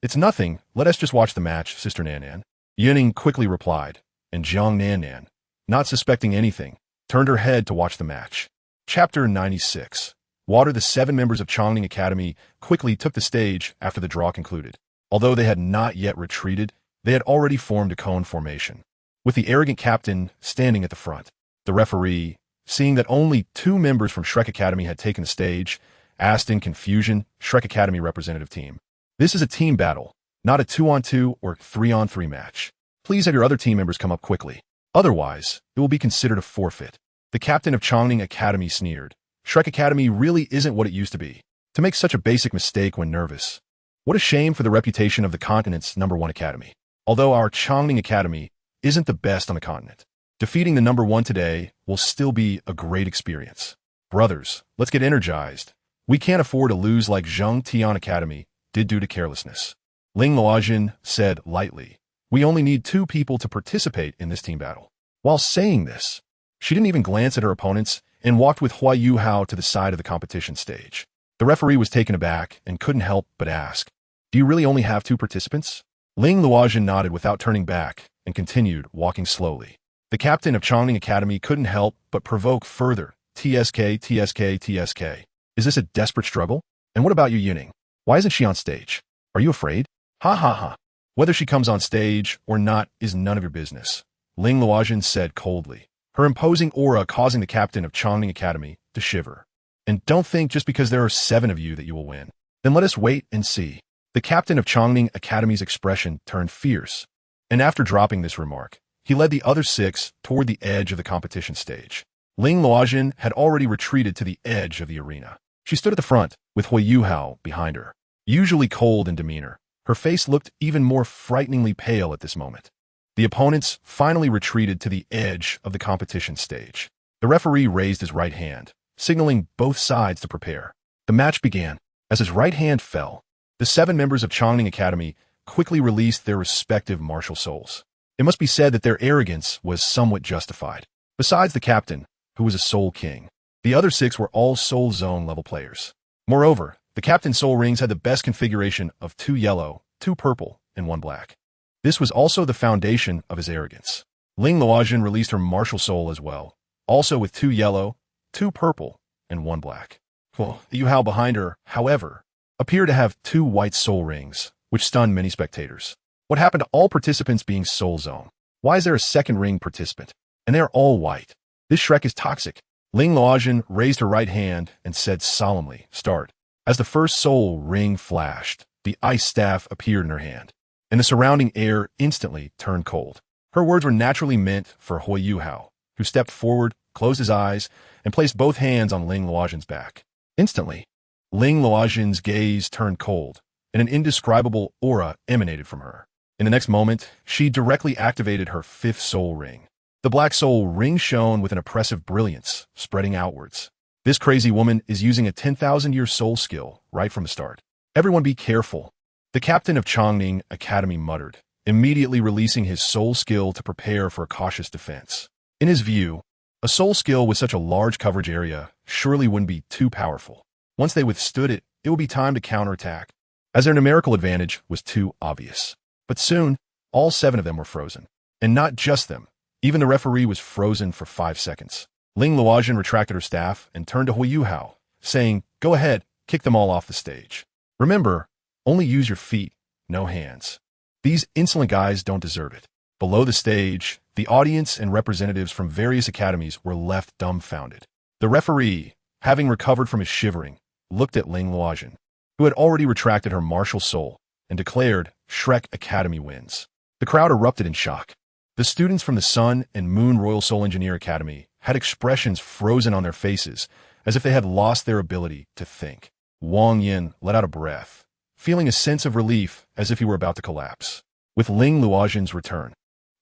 It's nothing. Let us just watch the match, Sister Nan." Yun Ying quickly replied, and Jiang Nan, not suspecting anything, turned her head to watch the match. Chapter 96. Water. The 7 members of Chongning Academy quickly took the stage after the draw concluded. Although they had not yet retreated, they had already formed a cone formation, with the arrogant captain standing at the front. The referee, seeing that only 2 members from Shrek Academy had taken the stage, asked in confusion, "Shrek Academy representative team, this is a team battle, not a 2-on-2 or 3-on-3 match. Please have your other team members come up quickly. Otherwise, it will be considered a forfeit." The captain of Chongning Academy sneered. Shrek Academy really isn't what it used to be. To make such a basic mistake when nervous. What a shame for the reputation of the continent's #1 academy. Although our Chongning Academy isn't the best on the continent, defeating the #1 today will still be a great experience. Brothers, let's get energized. We can't afford to lose like Zheng Tian Academy did due to carelessness. Ling Luojin said lightly. We only need 2 people to participate in this team battle. While saying this, she didn't even glance at her opponents and walked with Hua Yuhao to the side of the competition stage. The referee was taken aback and couldn't help but ask, "Do you really only have 2 participants?" Ling Luojin nodded without turning back and continued walking slowly. The captain of Chongning Academy couldn't help but provoke further, "TSK, TSK, TSK. Is this a desperate struggle? And what about you, Yun Ying? Why isn't she on stage? Are you afraid? Ha ha ha. Whether she comes on stage or not is none of your business," Ling Luojin said coldly, her imposing aura causing the captain of Chongning Academy to shiver. "And don't think just because there are 7 of you that you will win. Then let us wait and see." The captain of Chongning Academy's expression turned fierce, and after dropping this remark, he led the other 6 toward the edge of the competition stage. Ling Luojin had already retreated to the edge of the arena. She stood at the front, with Hua Yuhao behind her. Usually cold in demeanor, her face looked even more frighteningly pale at this moment. The opponents finally retreated to the edge of the competition stage. The referee raised his right hand, signaling both sides to prepare. The match began. As his right hand fell, the 7 members of Chongning Academy quickly released their respective martial souls. It must be said that their arrogance was somewhat justified. Besides the captain, who was a soul king, the other 6 were all soul zone level players. Moreover, the captain's soul rings had the best configuration of 2 yellow, 2 purple, and 1 black. This was also the foundation of his arrogance. Ling Luojin released her martial soul as well, also with 2 yellow, 2 purple, and 1 black. Yuhao behind her, however, appeared to have 2 white soul rings, which stunned many spectators. What happened to all participants being soul zone? Why is there a second ring participant? And they're all white. This Shrek is toxic. Ling Luojin raised her right hand and said solemnly, "Start." As the first soul ring flashed, the ice staff appeared in her hand, and the surrounding air instantly turned cold. Her words were naturally meant for Hua Yuhao, who stepped forward, closed his eyes, and placed both hands on Ling Luojin's back. Instantly, Ling Luojin's gaze turned cold, and an indescribable aura emanated from her. In the next moment, she directly activated her 5th soul ring. The black soul ring shone with an oppressive brilliance, spreading outwards. This crazy woman is using a 10,000-year soul skill right from the start. Everyone be careful. The captain of Chongning Academy muttered, immediately releasing his soul skill to prepare for a cautious defense. In his view, a soul skill with such a large coverage area surely wouldn't be too powerful. Once they withstood it, it would be time to counterattack, as their numerical advantage was too obvious. But soon, all 7 of them were frozen. And not just them. Even the referee was frozen for 5 seconds. Ling Luojin retracted her staff and turned to Hua Yuhao, saying, "Go ahead, kick them all off the stage. Remember, only use your feet, no hands. These insolent guys don't deserve it." Below the stage, the audience and representatives from various academies were left dumbfounded. The referee, having recovered from his shivering, looked at Ling Luojin, who had already retracted her martial soul, and declared, "Shrek Academy wins." The crowd erupted in shock. The students from the Sun and Moon Royal Soul Engineer Academy had expressions frozen on their faces, as if they had lost their ability to think. Wang Yin let out a breath, feeling a sense of relief as if he were about to collapse. With Ling Luojin's return,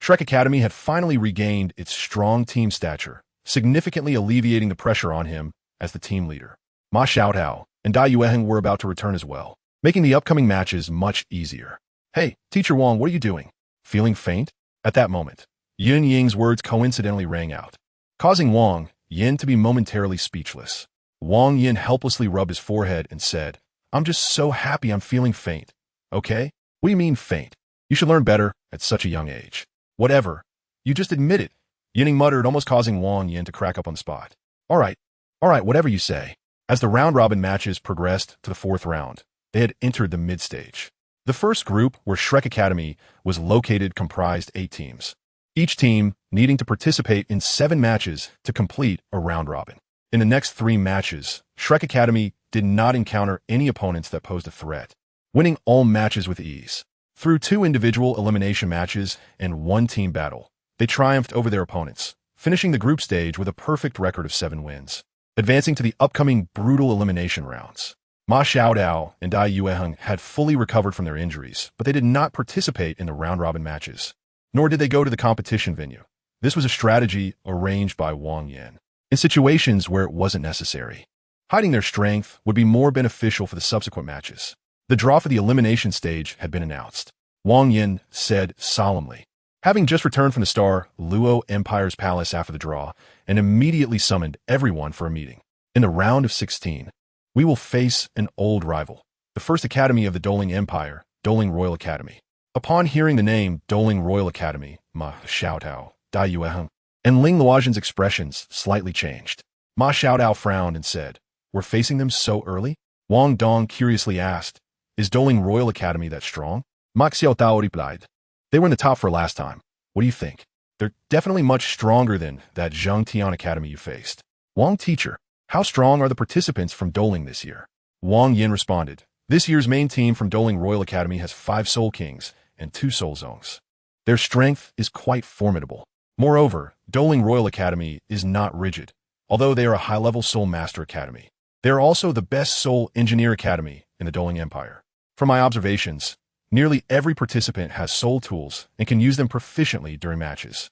Shrek Academy had finally regained its strong team stature, significantly alleviating the pressure on him as the team leader. Ma Xiaotao and Dai Yueheng were about to return as well. making the upcoming matches much easier. Hey, Teacher Wang, what are you doing? Feeling faint? At that moment, Yun Ying's words coincidentally rang out, causing Wang Yin to be momentarily speechless. Wang Yin helplessly rubbed his forehead and said, I'm just so happy I'm feeling faint. Okay? What do you mean faint? You should learn better at such a young age. Whatever. You just admit it. Ying muttered, almost causing Wang Yin to crack up on the spot. All right, whatever you say. As the round-robin matches progressed to the fourth round, they had entered the mid-stage. The first group, where Shrek Academy was located, comprised 8 teams, each team needing to participate in 7 matches to complete a round-robin. In the next 3 matches, Shrek Academy did not encounter any opponents that posed a threat, winning all matches with ease. Through 2 individual elimination matches and 1 team battle, they triumphed over their opponents, finishing the group stage with a perfect record of 7 wins, advancing to the upcoming brutal elimination rounds. Ma Xiaodao and Dai Yueheng had fully recovered from their injuries, but they did not participate in the round-robin matches, nor did they go to the competition venue. This was a strategy arranged by Wang Yin, in situations where it wasn't necessary. Hiding their strength would be more beneficial for the subsequent matches. The draw for the elimination stage had been announced. Wang Yin said solemnly, having just returned from the Douluo Empire's palace after the draw, and immediately summoned everyone for a meeting. In the round of 16, we will face an old rival, the first academy of the Douluo Empire, Douluo Royal Academy. Upon hearing the name Douluo Royal Academy, Ma Xiaotao, Dai Yueheng, and Ling Luozhen's expressions slightly changed. Ma Xiaotao frowned and said, We're facing them so early? Wang Dong curiously asked, Is Douluo Royal Academy that strong? Ma Xiaotao replied, They were in the top for last time. What do you think? They're definitely much stronger than that Zhengtian Academy you faced. Wang teacher, how strong are the participants from Douluo this year? Wang Yin responded, This year's main team from Douluo Royal Academy has 5 Soul Kings and 2 Soul Zongs. Their strength is quite formidable. Moreover, Douluo Royal Academy is not rigid, although they are a high-level Soul Master Academy. They are also the best Soul Engineer Academy in the Douluo Empire. From my observations, nearly every participant has soul tools and can use them proficiently during matches.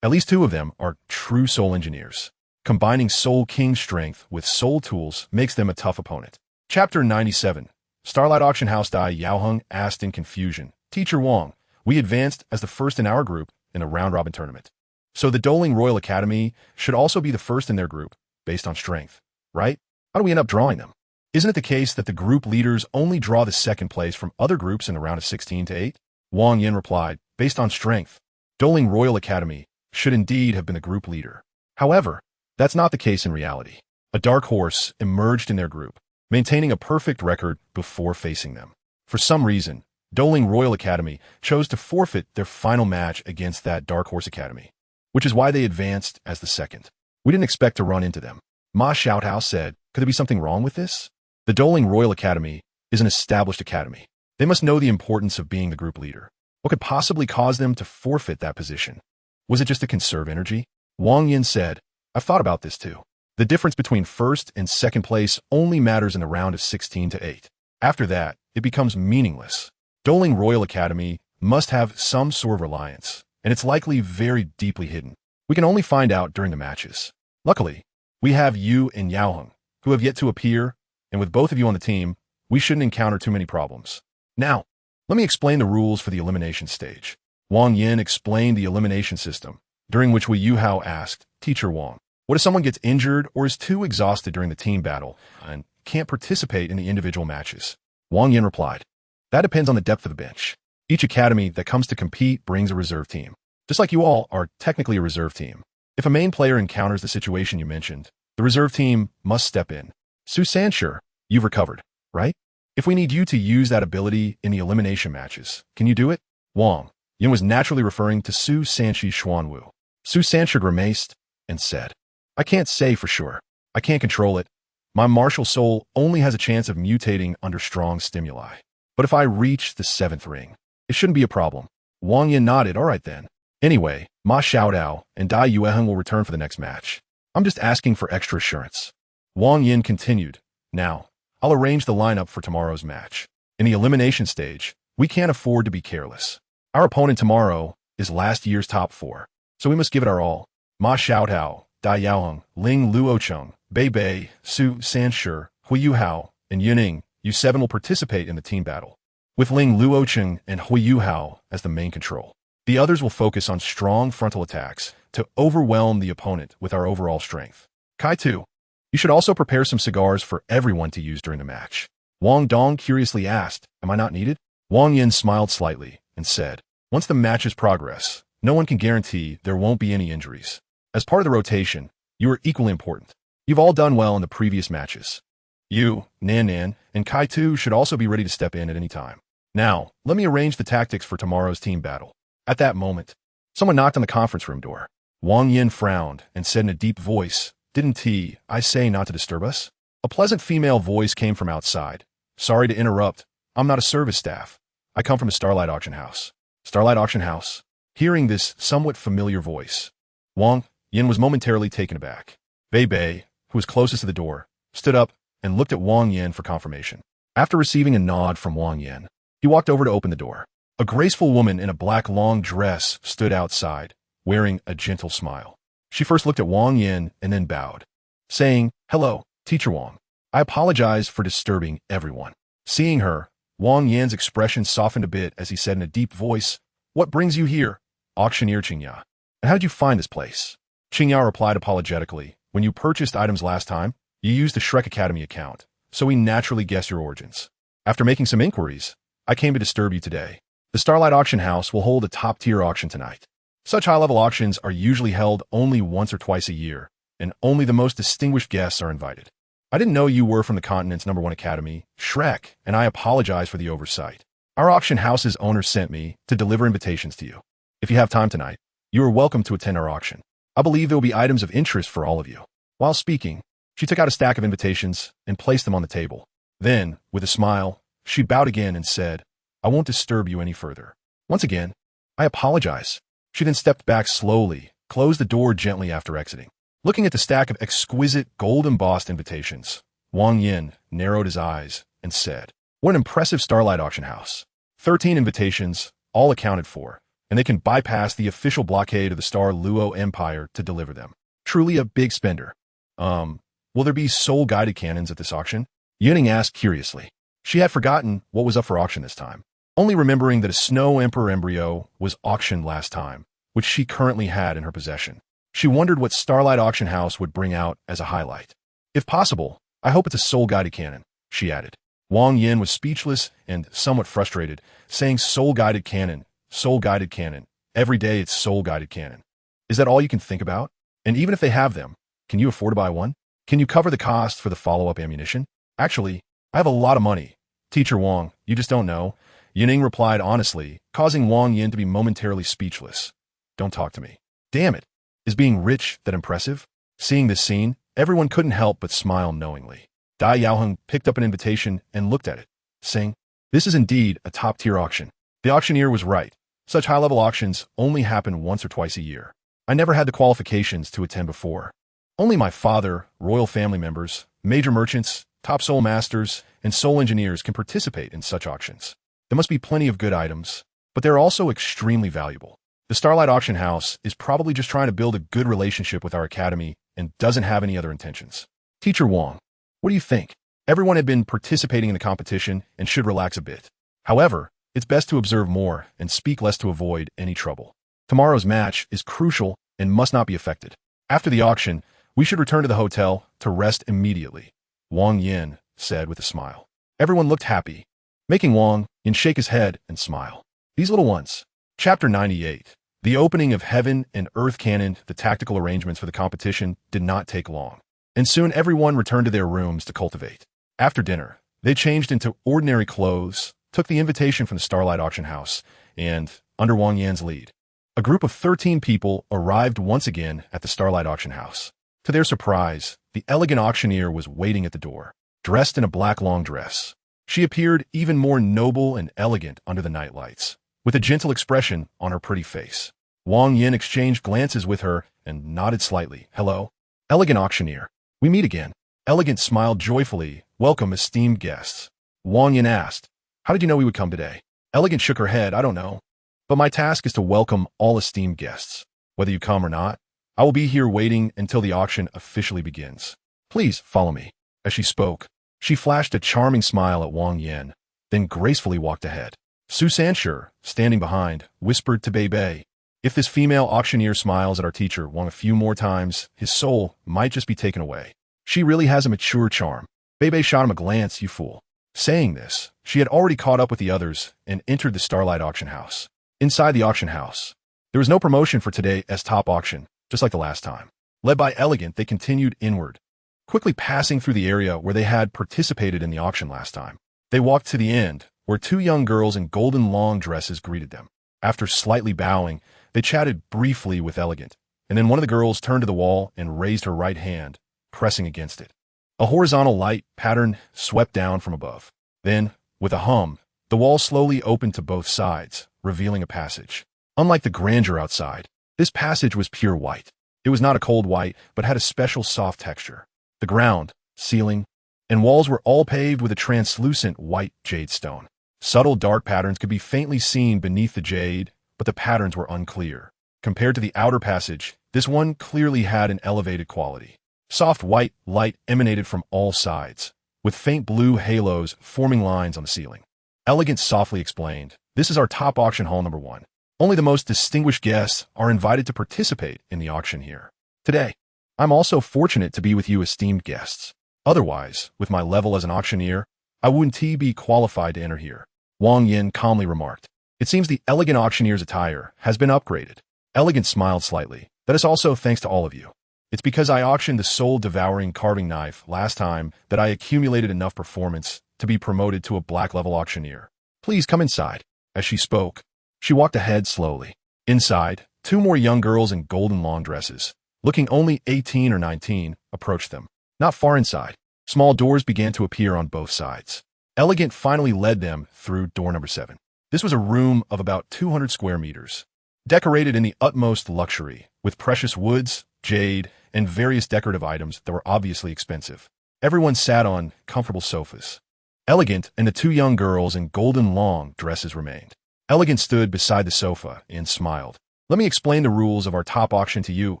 At least 2 of them are true soul engineers. Combining Soul King strength with soul tools makes them a tough opponent. Chapter 97. Starlight Auction House. Dai Yaoheng asked in confusion, Teacher Wang, we advanced as the first in our group in a round-robin tournament. So the Douluo Royal Academy should also be the first in their group, based on strength, right? How do we end up drawing them? Isn't it the case that the group leaders only draw the second place from other groups in the round of 16 to 8? Wang Yin replied, based on strength, Douluo Royal Academy should indeed have been the group leader. However, that's not the case in reality. A dark horse emerged in their group, maintaining a perfect record before facing them. For some reason, Douluo Royal Academy chose to forfeit their final match against that Dark Horse Academy, which is why they advanced as the second. We didn't expect to run into them. Ma Xiaotao said, Could there be something wrong with this? The Douluo Royal Academy is an established academy. They must know the importance of being the group leader. What could possibly cause them to forfeit that position? Was it just to conserve energy? Wang Yin said, I've thought about this too. The difference between first and second place only matters in the round of 16 to 8. After that, it becomes meaningless. Douluo Royal Academy must have some sort of reliance, and it's likely very deeply hidden. We can only find out during the matches. Luckily, we have you and Yaoheng, who have yet to appear, and with both of you on the team, we shouldn't encounter too many problems. Now, let me explain the rules for the elimination stage. Wang Yin explained the elimination system, during which Wei Yuhao asked, Teacher Wang, what if someone gets injured or is too exhausted during the team battle and can't participate in the individual matches? Wang Yin replied, That depends on the depth of the bench. Each academy that comes to compete brings a reserve team. Just like you all are technically a reserve team. If a main player encounters the situation you mentioned, the reserve team must step in. Su Sanshur, you've recovered, right? If we need you to use that ability in the elimination matches, can you do it? Wang Yin was naturally referring to Su Sanshi Xuanwu. Su Sanshur grimaced and said, I can't say for sure. I can't control it. My martial soul only has a chance of mutating under strong stimuli. But if I reach the 7th ring, it shouldn't be a problem. Wang Yin nodded, all right then. Anyway, Ma Xiaodao and Dai Yueheng will return for the next match. I'm just asking for extra assurance. Wang Yin continued, Now, I'll arrange the lineup for tomorrow's match. In the elimination stage, we can't afford to be careless. Our opponent tomorrow is last year's top 4, so we must give it our all. Ma Xiaotao, Dai Yaoheng, Ling Luocheng, Bei Bei, Su Sanshur, Hui Yuhao, and Yun Ying, you 7 will participate in the team battle, with Ling Luocheng and Hui Yuhao as the main control. The others will focus on strong frontal attacks to overwhelm the opponent with our overall strength. Kai 2, you should also prepare some cigars for everyone to use during the match. Wang Dong curiously asked, am I not needed? Wang Yin smiled slightly and said, once the matches progress, no one can guarantee there won't be any injuries. As part of the rotation, you are equally important. You've all done well in the previous matches. You, Nan, and Kai 2 should also be ready to step in at any time. Now, let me arrange the tactics for tomorrow's team battle. At that moment, someone knocked on the conference room door. Wang Yin frowned and said in a deep voice, didn't I say not to disturb us? A pleasant female voice came from outside. Sorry to interrupt. I'm not a service staff. I come from a Starlight Auction House. Starlight Auction House. Hearing this somewhat familiar voice, Wang Yin was momentarily taken aback. Bei, who was closest to the door, stood up and looked at Wang Yin for confirmation. After receiving a nod from Wang Yin, he walked over to open the door. A graceful woman in a black long dress stood outside, wearing a gentle smile. She first looked at Wang Yin and then bowed, saying, hello, Teacher Wang. I apologize for disturbing everyone. Seeing her, Wang Yin's expression softened a bit as he said in a deep voice, what brings you here? Auctioneer Qingya. And how did you find this place? Qingya replied apologetically, when you purchased items last time, you used the Shrek Academy account, so we naturally guessed your origins. After making some inquiries, I came to disturb you today. The Starlight Auction House will hold a top-tier auction tonight. Such high-level auctions are usually held only once or twice a year, and only the most distinguished guests are invited. I didn't know you were from the continent's #1 academy, Shrek, and I apologize for the oversight. Our auction house's owner sent me to deliver invitations to you. If you have time tonight, you are welcome to attend our auction. I believe there will be items of interest for all of you. While speaking, she took out a stack of invitations and placed them on the table. Then, with a smile, she bowed again and said, I won't disturb you any further. Once again, I apologize. She then stepped back slowly, closed the door gently after exiting. Looking at the stack of exquisite gold-embossed invitations, Wang Yin narrowed his eyes and said, what an impressive Starlight Auction House. 13 invitations, all accounted for, and they can bypass the official blockade of the Douluo Empire to deliver them. Truly a big spender. Will there be soul-guided cannons at this auction? Yun Ying asked curiously. She had forgotten what was up for auction this time, only remembering that a Snow Emperor embryo was auctioned last time, which she currently had in her possession. She wondered what Starlight Auction House would bring out as a highlight. If possible, I hope it's a soul-guided cannon, she added. Wang Yin was speechless and somewhat frustrated, saying soul-guided cannon, soul-guided cannon. Every day it's soul-guided cannon. Is that all you can think about? And even if they have them, can you afford to buy one? Can you cover the cost for the follow-up ammunition? Actually, I have a lot of money. Teacher Wang, you just don't know. Yun Ying replied honestly, causing Wang Yin to be momentarily speechless. Don't talk to me. Damn it. Is being rich that impressive? Seeing this scene, everyone couldn't help but smile knowingly. Dai Yaoheng picked up an invitation and looked at it, saying, this is indeed a top-tier auction. The auctioneer was right. Such high-level auctions only happen once or twice a year. I never had the qualifications to attend before. Only my father, royal family members, major merchants, top soul masters, and soul engineers can participate in such auctions. There must be plenty of good items, but they're also extremely valuable. The Starlight Auction House is probably just trying to build a good relationship with our academy and doesn't have any other intentions. Teacher Wang, what do you think? Everyone had been participating in the competition and should relax a bit. However, it's best to observe more and speak less to avoid any trouble. Tomorrow's match is crucial and must not be affected. After the auction, we should return to the hotel to rest immediately, Wang Yin said with a smile. Everyone looked happy, making Wang Yin shake his head and smile. These little ones. Chapter 98. The opening of Heaven and Earth Cannon. The tactical arrangements for the competition did not take long, and soon everyone returned to their rooms to cultivate. After dinner, they changed into ordinary clothes, took the invitation from the Starlight Auction House, and, under Wang Yan's lead, a group of 13 people arrived once again at the Starlight Auction House. To their surprise, the elegant auctioneer was waiting at the door, dressed in a black long dress. She appeared even more noble and elegant under the night lights, with a gentle expression on her pretty face. Wang Yin exchanged glances with her and nodded slightly. Hello, elegant auctioneer. We meet again. Elegant smiled joyfully. Welcome, esteemed guests. Wang Yin asked, how did you know we would come today? Elegant shook her head. I don't know. But my task is to welcome all esteemed guests. Whether you come or not, I will be here waiting until the auction officially begins. Please follow me. As she spoke, She flashed a charming smile at Wang Yin, then gracefully walked ahead. Su Sanshur, standing behind, whispered to Bei, "If this female auctioneer smiles at our teacher Wang a few more times, his soul might just be taken away. She really has a mature charm." Bei shot him a glance, "You fool." Saying this, she had already caught up with the others and entered the Starlight auction house. Inside the auction house, there was no promotion for today's top auction, just like the last time. Led by Elegant, they continued inward, quickly passing through the area where they had participated in the auction last time. They walked to the end, where two young girls in golden long dresses greeted them. After slightly bowing, they chatted briefly with Elegant, and then one of the girls turned to the wall and raised her right hand, pressing against it. A horizontal light pattern swept down from above. Then, with a hum, the wall slowly opened to both sides, revealing a passage. Unlike the grandeur outside, this passage was pure white. It was not a cold white, but had a special soft texture. The ground, ceiling, and walls were all paved with a translucent white jade stone. Subtle dark patterns could be faintly seen beneath the jade, but the patterns were unclear. Compared to the outer passage, this one clearly had an elevated quality. Soft white light emanated from all sides, with faint blue halos forming lines on the ceiling. Elegant softly explained, "This is our top auction hall number 1. Only the most distinguished guests are invited to participate in the auction here. Today, I'm also fortunate to be with you esteemed guests. Otherwise, with my level as an auctioneer, I wouldn't be qualified to enter here." Wang Yin calmly remarked, "It seems the elegant auctioneer's attire has been upgraded." Elegant smiled slightly. "That is also thanks to all of you. It's because I auctioned the soul-devouring carving knife last time that I accumulated enough performance to be promoted to a black-level auctioneer. Please come inside." As she spoke, she walked ahead slowly. Inside, two more young girls in golden long dresses, looking only 18 or 19, approached them. Not far inside, small doors began to appear on both sides. Elegant finally led them through door number 7. This was a room of about 200 square meters, decorated in the utmost luxury, with precious woods, jade, and various decorative items that were obviously expensive. Everyone sat on comfortable sofas. Elegant and the two young girls in golden long dresses remained. Elegant stood beside the sofa and smiled. "Let me explain the rules of our top auction to you,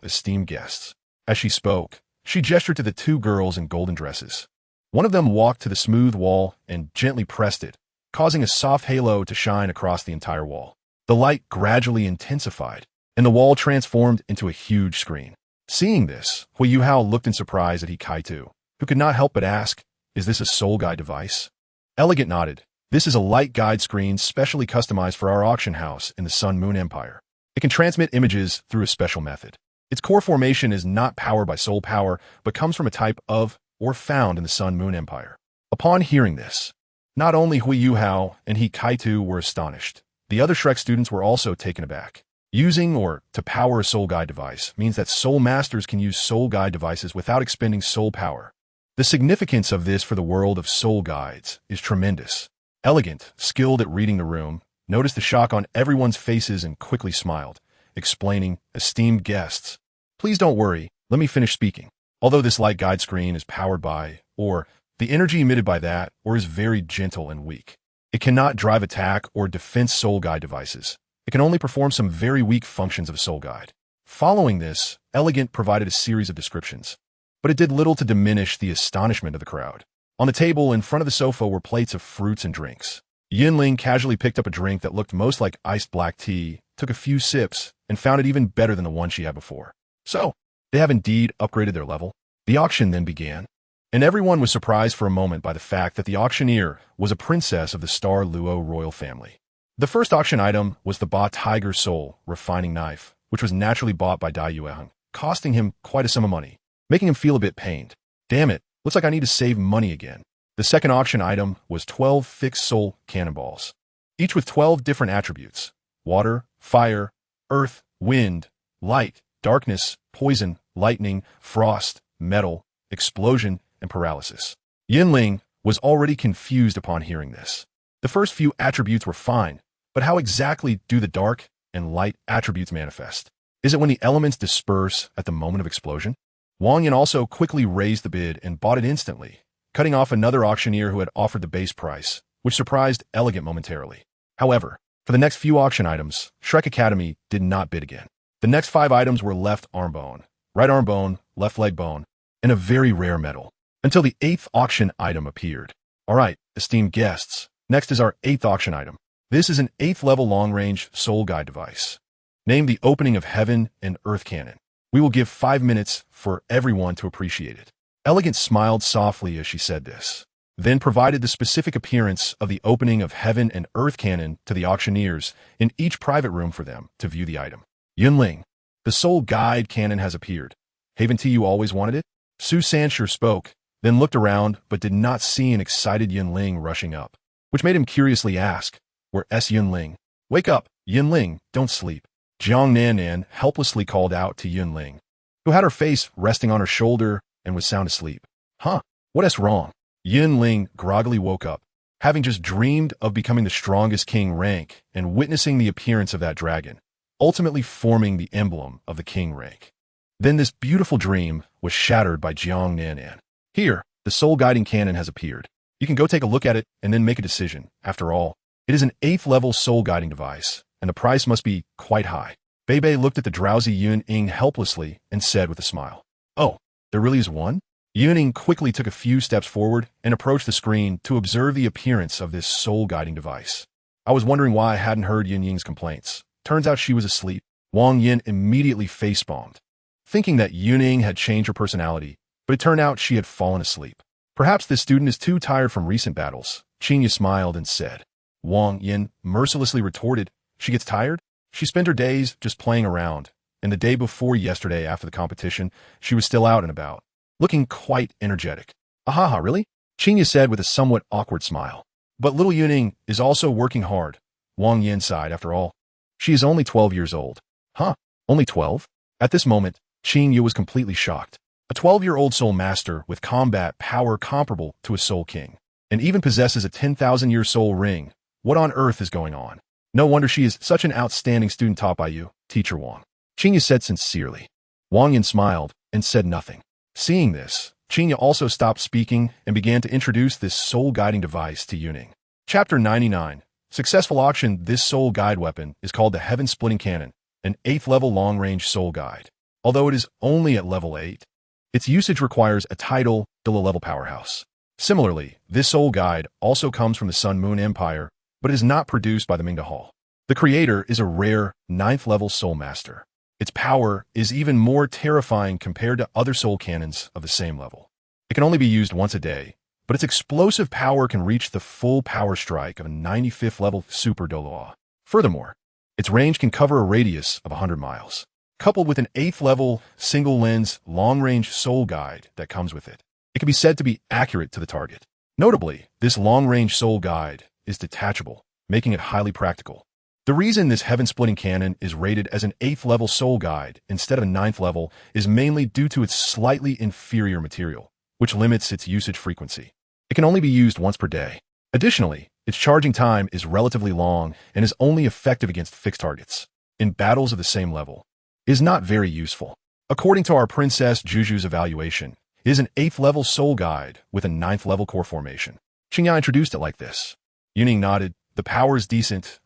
esteemed guests." As she spoke, she gestured to the two girls in golden dresses. One of them walked to the smooth wall and gently pressed it, causing a soft halo to shine across the entire wall. The light gradually intensified, and the wall transformed into a huge screen. Seeing this, Hui Yuhao looked in surprise at Hikaitu, who could not help but ask, "Is this a soul guide device?" Elegant nodded. "This is a light guide screen specially customized for our auction house in the Sun Moon Empire. It can transmit images through a special method. Its core formation is not powered by soul power, but comes from a type of or found in the Sun Moon Empire." Upon hearing this, not only Hui Yuhao and Hikaitu were astonished, the other Shrek students were also taken aback. Using or to power a soul guide device means that soul masters can use soul guide devices without expending soul power. The significance of this for the world of soul guides is tremendous. Elegant, skilled at reading the room, noticed the shock on everyone's faces and quickly smiled, explaining, "Esteemed guests, please don't worry, let me finish speaking. Although this light guide screen is powered by, or the energy emitted by that, or is very gentle and weak, it cannot drive attack or defense soul guide devices. It can only perform some very weak functions of soul guide." Following this, Elegant provided a series of descriptions, but it did little to diminish the astonishment of the crowd. On the table in front of the sofa were plates of fruits and drinks. Yinling casually picked up a drink that looked most like iced black tea, took a few sips, and found it even better than the one she had before. So, they have indeed upgraded their level. The auction then began, and everyone was surprised for a moment by the fact that the auctioneer was a princess of the Douluo royal family. The first auction item was the Ba Tiger Soul refining knife, which was naturally bought by Dai Yueheng, costing him quite a sum of money, making him feel a bit pained. "Damn it, looks like I need to save money again." The second auction item was 12 fixed soul cannonballs, each with 12 different attributes: water, fire, earth, wind, light, darkness, poison, lightning, frost, metal, explosion, and paralysis. Yinling was already confused upon hearing this. The first few attributes were fine, but how exactly do the dark and light attributes manifest? Is it when the elements disperse at the moment of explosion? Wang Yin also quickly raised the bid and bought it instantly, cutting off another auctioneer who had offered the base price, which surprised Elegant momentarily. However, for the next few auction items, Shrek Academy did not bid again. The next 5 items were left arm bone, right arm bone, left leg bone, and a very rare metal. until the 8th auction item appeared. Alright, esteemed guests, next is our 8th auction item. This is an 8th level long-range soul guide device. Named the Opening of Heaven and Earth Cannon. We will give 5 minutes for everyone to appreciate it. Elegant smiled softly as she said this, then provided the specific appearance of the Opening of Heaven and Earth Cannon to the auctioneers in each private room for them to view the item. Yun Ling, the soul guide cannon has appeared. Haven't you always wanted it? Su Sanshur spoke, then looked around but did not see an excited Yun Ling rushing up, which made him curiously ask, "Where's Yun Ling? Wake up, Yun Ling, don't sleep." Jiang Nan helplessly called out to Yun Ling, who had her face resting on her shoulder and was sound asleep. Huh, what's wrong? Yun Ling groggily woke up, having just dreamed of becoming the strongest king rank and witnessing the appearance of that dragon, ultimately forming the emblem of the king rank. Then this beautiful dream was shattered by Jiang Nan. Here, the soul guiding cannon has appeared. You can go take a look at it and then make a decision. After all, it is an 8th level soul guiding device, and the price must be quite high. Bei looked at the drowsy Yun Ying helplessly and said with a smile, "Oh, there really is one?" Yun Ying quickly took a few steps forward and approached the screen to observe the appearance of this soul guiding device. I was wondering why I hadn't heard Yun Ying's complaints. Turns out she was asleep. Wang Yin immediately face-bombed, thinking that Yun Ying had changed her personality, but it turned out she had fallen asleep. Perhaps this student is too tired from recent battles. Qinya smiled and said. Wang Yin mercilessly retorted, "She gets tired? She spent her days just playing around, and the day before yesterday after the competition, she was still out and about, looking quite energetic." "Ahaha, really?" Qinya said with a somewhat awkward smile. "But little Yun Ying is also working hard." Wang Yin sighed. "After all, she is only 12 years old." "Huh? Only 12? At this moment, Qinya was completely shocked. A 12-year-old soul master with combat power comparable to a soul king, and even possesses a 10,000-year soul ring. What on earth is going on? No wonder she is such an outstanding student taught by you, Teacher Wang," Qinya said sincerely. Wang Yin smiled and said nothing. Seeing this, Qinya also stopped speaking and began to introduce this soul-guiding device to Yun Ying. Chapter 99. Successful auction. This soul guide weapon is called the Heaven-Splitting Cannon, an 8th level long-range soul guide. Although it is only at level 8, its usage requires a title, Douluo level powerhouse. Similarly, this soul guide also comes from the Sun Moon Empire, but is not produced by the Mingda Hall. The creator is a rare 9th level soul master. Its power is even more terrifying compared to other soul cannons of the same level. It can only be used once a day, but its explosive power can reach the full power strike of a 95th level super Douluo. Furthermore, its range can cover a radius of 100 miles. Coupled with an 8th level single lens long-range soul guide that comes with it, it can be said to be accurate to the target. Notably, this long-range soul guide is detachable, making it highly practical. The reason this heaven-splitting cannon is rated as an 8th level soul guide instead of a 9th level is mainly due to its slightly inferior material, which limits its usage frequency. It can only be used once per day. Additionally, its charging time is relatively long and is only effective against fixed targets. In battles of the same level, it is not very useful. According to our Princess Juju's evaluation, it is an 8th level soul guide with a 9th level core formation. Qinya introduced it like this. Yun Ying nodded. "The power is decent.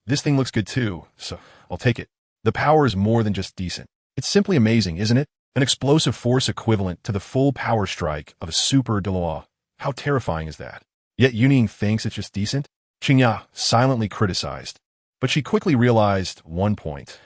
This thing looks good too, so I'll take it." The power is more than just decent. It's simply amazing, isn't it? An explosive force equivalent to the full power strike of a super Douluo. How terrifying is that? Yet Yun Ying thinks it's just decent? Qinya silently criticized. But she quickly realized one point.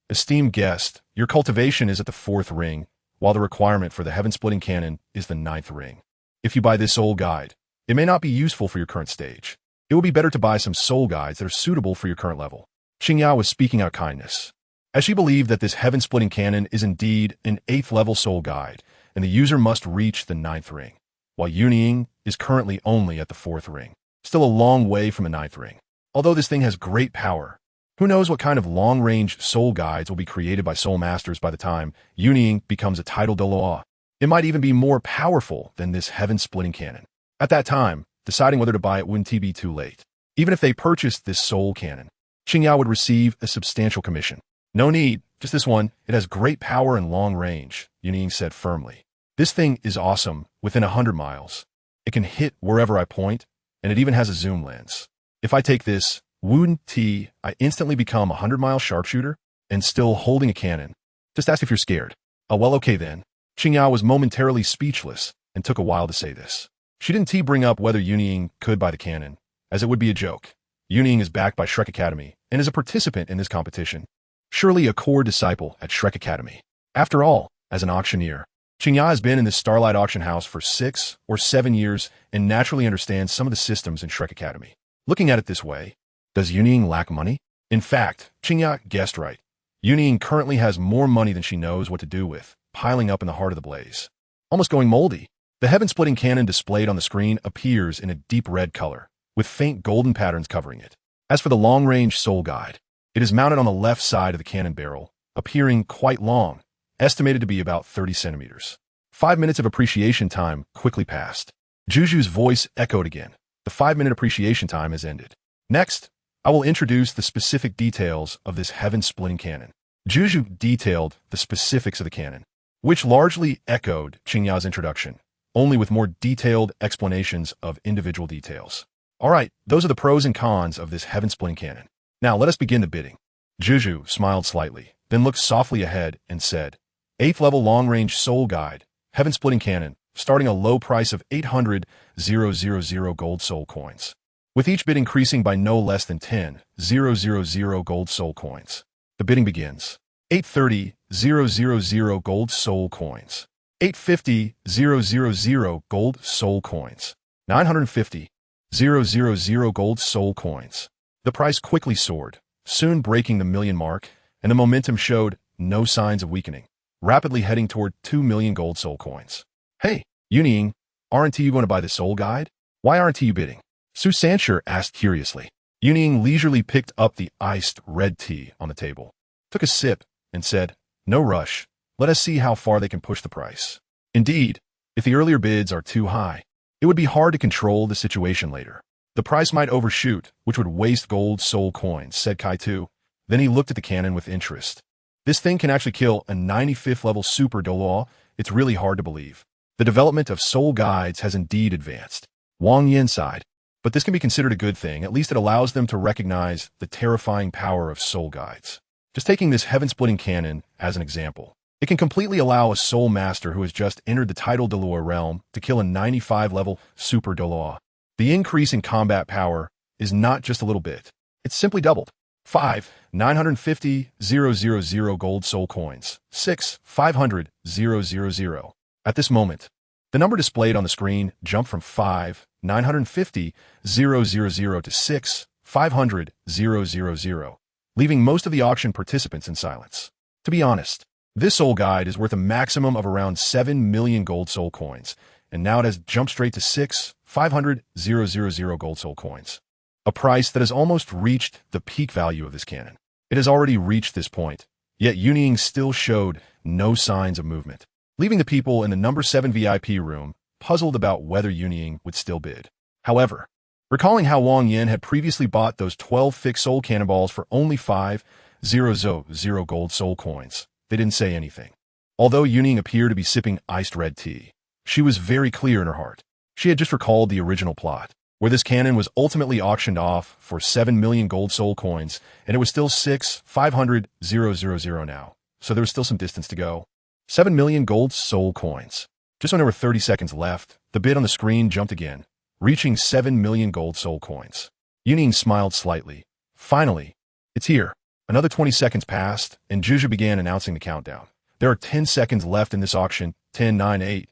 Esteemed guest, your cultivation is at the 4th ring, while the requirement for the heaven-splitting cannon is the 9th ring. If you buy this soul guide, it may not be useful for your current stage. It will be better to buy some soul guides that are suitable for your current level. Xingya was speaking out of kindness, as she believed that this heaven-splitting cannon is indeed an 8th level soul guide, and the user must reach the 9th ring, while Yun Ying is currently only at the 4th ring, still a long way from the 9th ring. Although this thing has great power, who knows what kind of long-range soul guides will be created by soul masters by the time Yun Ying becomes a title Douluo. It might even be more powerful than this heaven-splitting cannon. At that time, deciding whether to buy it wouldn't be too late. Even if they purchased this soul cannon, Xingya would receive a substantial commission. "No need, just this one. It has great power and long range," Yun Ying said firmly. "This thing is awesome, within 100 miles. It can hit wherever I point, and it even has a zoom lens. If I take this, I instantly become a 100-mile sharpshooter, and still holding a cannon. Just ask if you're scared." "Oh well, okay then." Xingya was momentarily speechless, and took a while to say this. She didn't bring up whether Yun Ying could buy the cannon, as it would be a joke. Yun Ying is backed by Shrek Academy and is a participant in this competition. Surely a core disciple at Shrek Academy. After all, as an auctioneer, Qingya has been in this Starlight auction house for 6 or 7 years and naturally understands some of the systems in Shrek Academy. Looking at it this way, does Yun Ying lack money? In fact, Qingya guessed right. Yun Ying currently has more money than she knows what to do with, piling up in the heart of the blaze. Almost going moldy. The heaven-splitting cannon displayed on the screen appears in a deep red color, with faint golden patterns covering it. As for the long-range soul guide, it is mounted on the left side of the cannon barrel, appearing quite long, estimated to be about 30 centimeters. 5 minutes of appreciation time quickly passed. Juju's voice echoed again. The 5-minute appreciation time has ended. Next, I will introduce the specific details of this heaven-splitting cannon. Juju detailed the specifics of the cannon, which largely echoed Qingya's introduction, only with more detailed explanations of individual details. Alright, those are the pros and cons of this heaven-splitting cannon. Now let us begin the bidding. Juju smiled slightly, then looked softly ahead and said, 8th level long-range soul guide, heaven-splitting cannon, starting a low price of 800,000 gold soul coins, with each bid increasing by no less than 10,000 gold soul coins. The bidding begins. 830,000 gold soul coins. 850,000 gold soul coins. 950,000 gold soul coins. The price quickly soared, soon breaking the million mark, and the momentum showed no signs of weakening, rapidly heading toward 2 million gold soul coins. Hey, Yun Ying, aren't you going to buy the soul guide? Why aren't you bidding? Su Sanshur asked curiously. Yun Ying leisurely picked up the iced red tea on the table, took a sip, and said, no rush. Let us see how far they can push the price. Indeed, if the earlier bids are too high, it would be hard to control the situation later. The price might overshoot, which would waste gold soul coins, said Kai-Tu. Then he looked at the cannon with interest. This thing can actually kill a 95th level super Douluo. It's really hard to believe. The development of soul guides has indeed advanced. Wang Yin sighed. But this can be considered a good thing. At least it allows them to recognize the terrifying power of soul guides. Just taking this heaven-splitting cannon as an example, it can completely allow a soul master who has just entered the tidal Douluo realm to kill a 95-level super Douluo. The increase in combat power is not just a little bit. It's simply doubled. 5. 950,000 gold soul coins. 6. 500,000. At this moment, the number displayed on the screen jumped from 5. 950,000 to 6. 500,000. Leaving most of the auction participants in silence. To be honest, this soul guide is worth a maximum of around 7 million gold soul coins, and now it has jumped straight to 6. 500,000 gold soul coins. A price that has almost reached the peak value of this cannon. It has already reached this point, yet Yun Ying still showed no signs of movement, leaving the people in the number 7 VIP room puzzled about whether Yun Ying would still bid. However, recalling how Wang Yin had previously bought those 12 fixed soul cannonballs for only 500 gold soul coins, they didn't say anything. Although Yun Ying appeared to be sipping iced red tea, she was very clear in her heart. She had just recalled the original plot, where this cannon was ultimately auctioned off for 7 million gold soul coins, and it was still 500,000 now, so there was still some distance to go. 7 million gold soul coins. Just when there were 30 seconds left, the bid on the screen jumped again, reaching 7 million gold soul coins. Yun Ying smiled slightly. Finally, it's here. Another 20 seconds passed, and Juju began announcing the countdown. There are 10 seconds left in this auction. 10, 9, 8,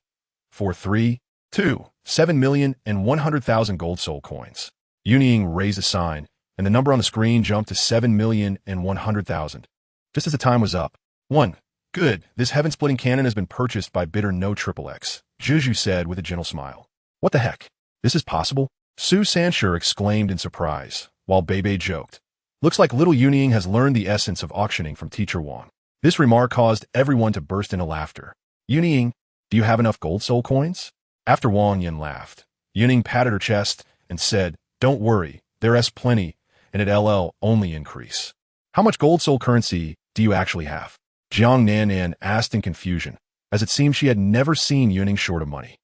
4, 3, 2, 7,100,000 gold soul coins. Yun Ying raised a sign, and the number on the screen jumped to 7,100,000. Just as the time was up. 1. Good. This heaven-splitting cannon has been purchased by bidder No XXX, Juju said with a gentle smile. What the heck? This is possible? Su Sanshur exclaimed in surprise, while Bebe joked. Looks like little Yun Ying has learned the essence of auctioning from Teacher Wang. This remark caused everyone to burst into laughter. Yun Ying, do you have enough gold soul coins? After Wang Yin laughed, Yun Ying patted her chest and said, don't worry, there's plenty, and at LL only increase. How much gold soul currency do you actually have? Jiang Nan asked in confusion, as it seemed she had never seen Yun Ying short of money.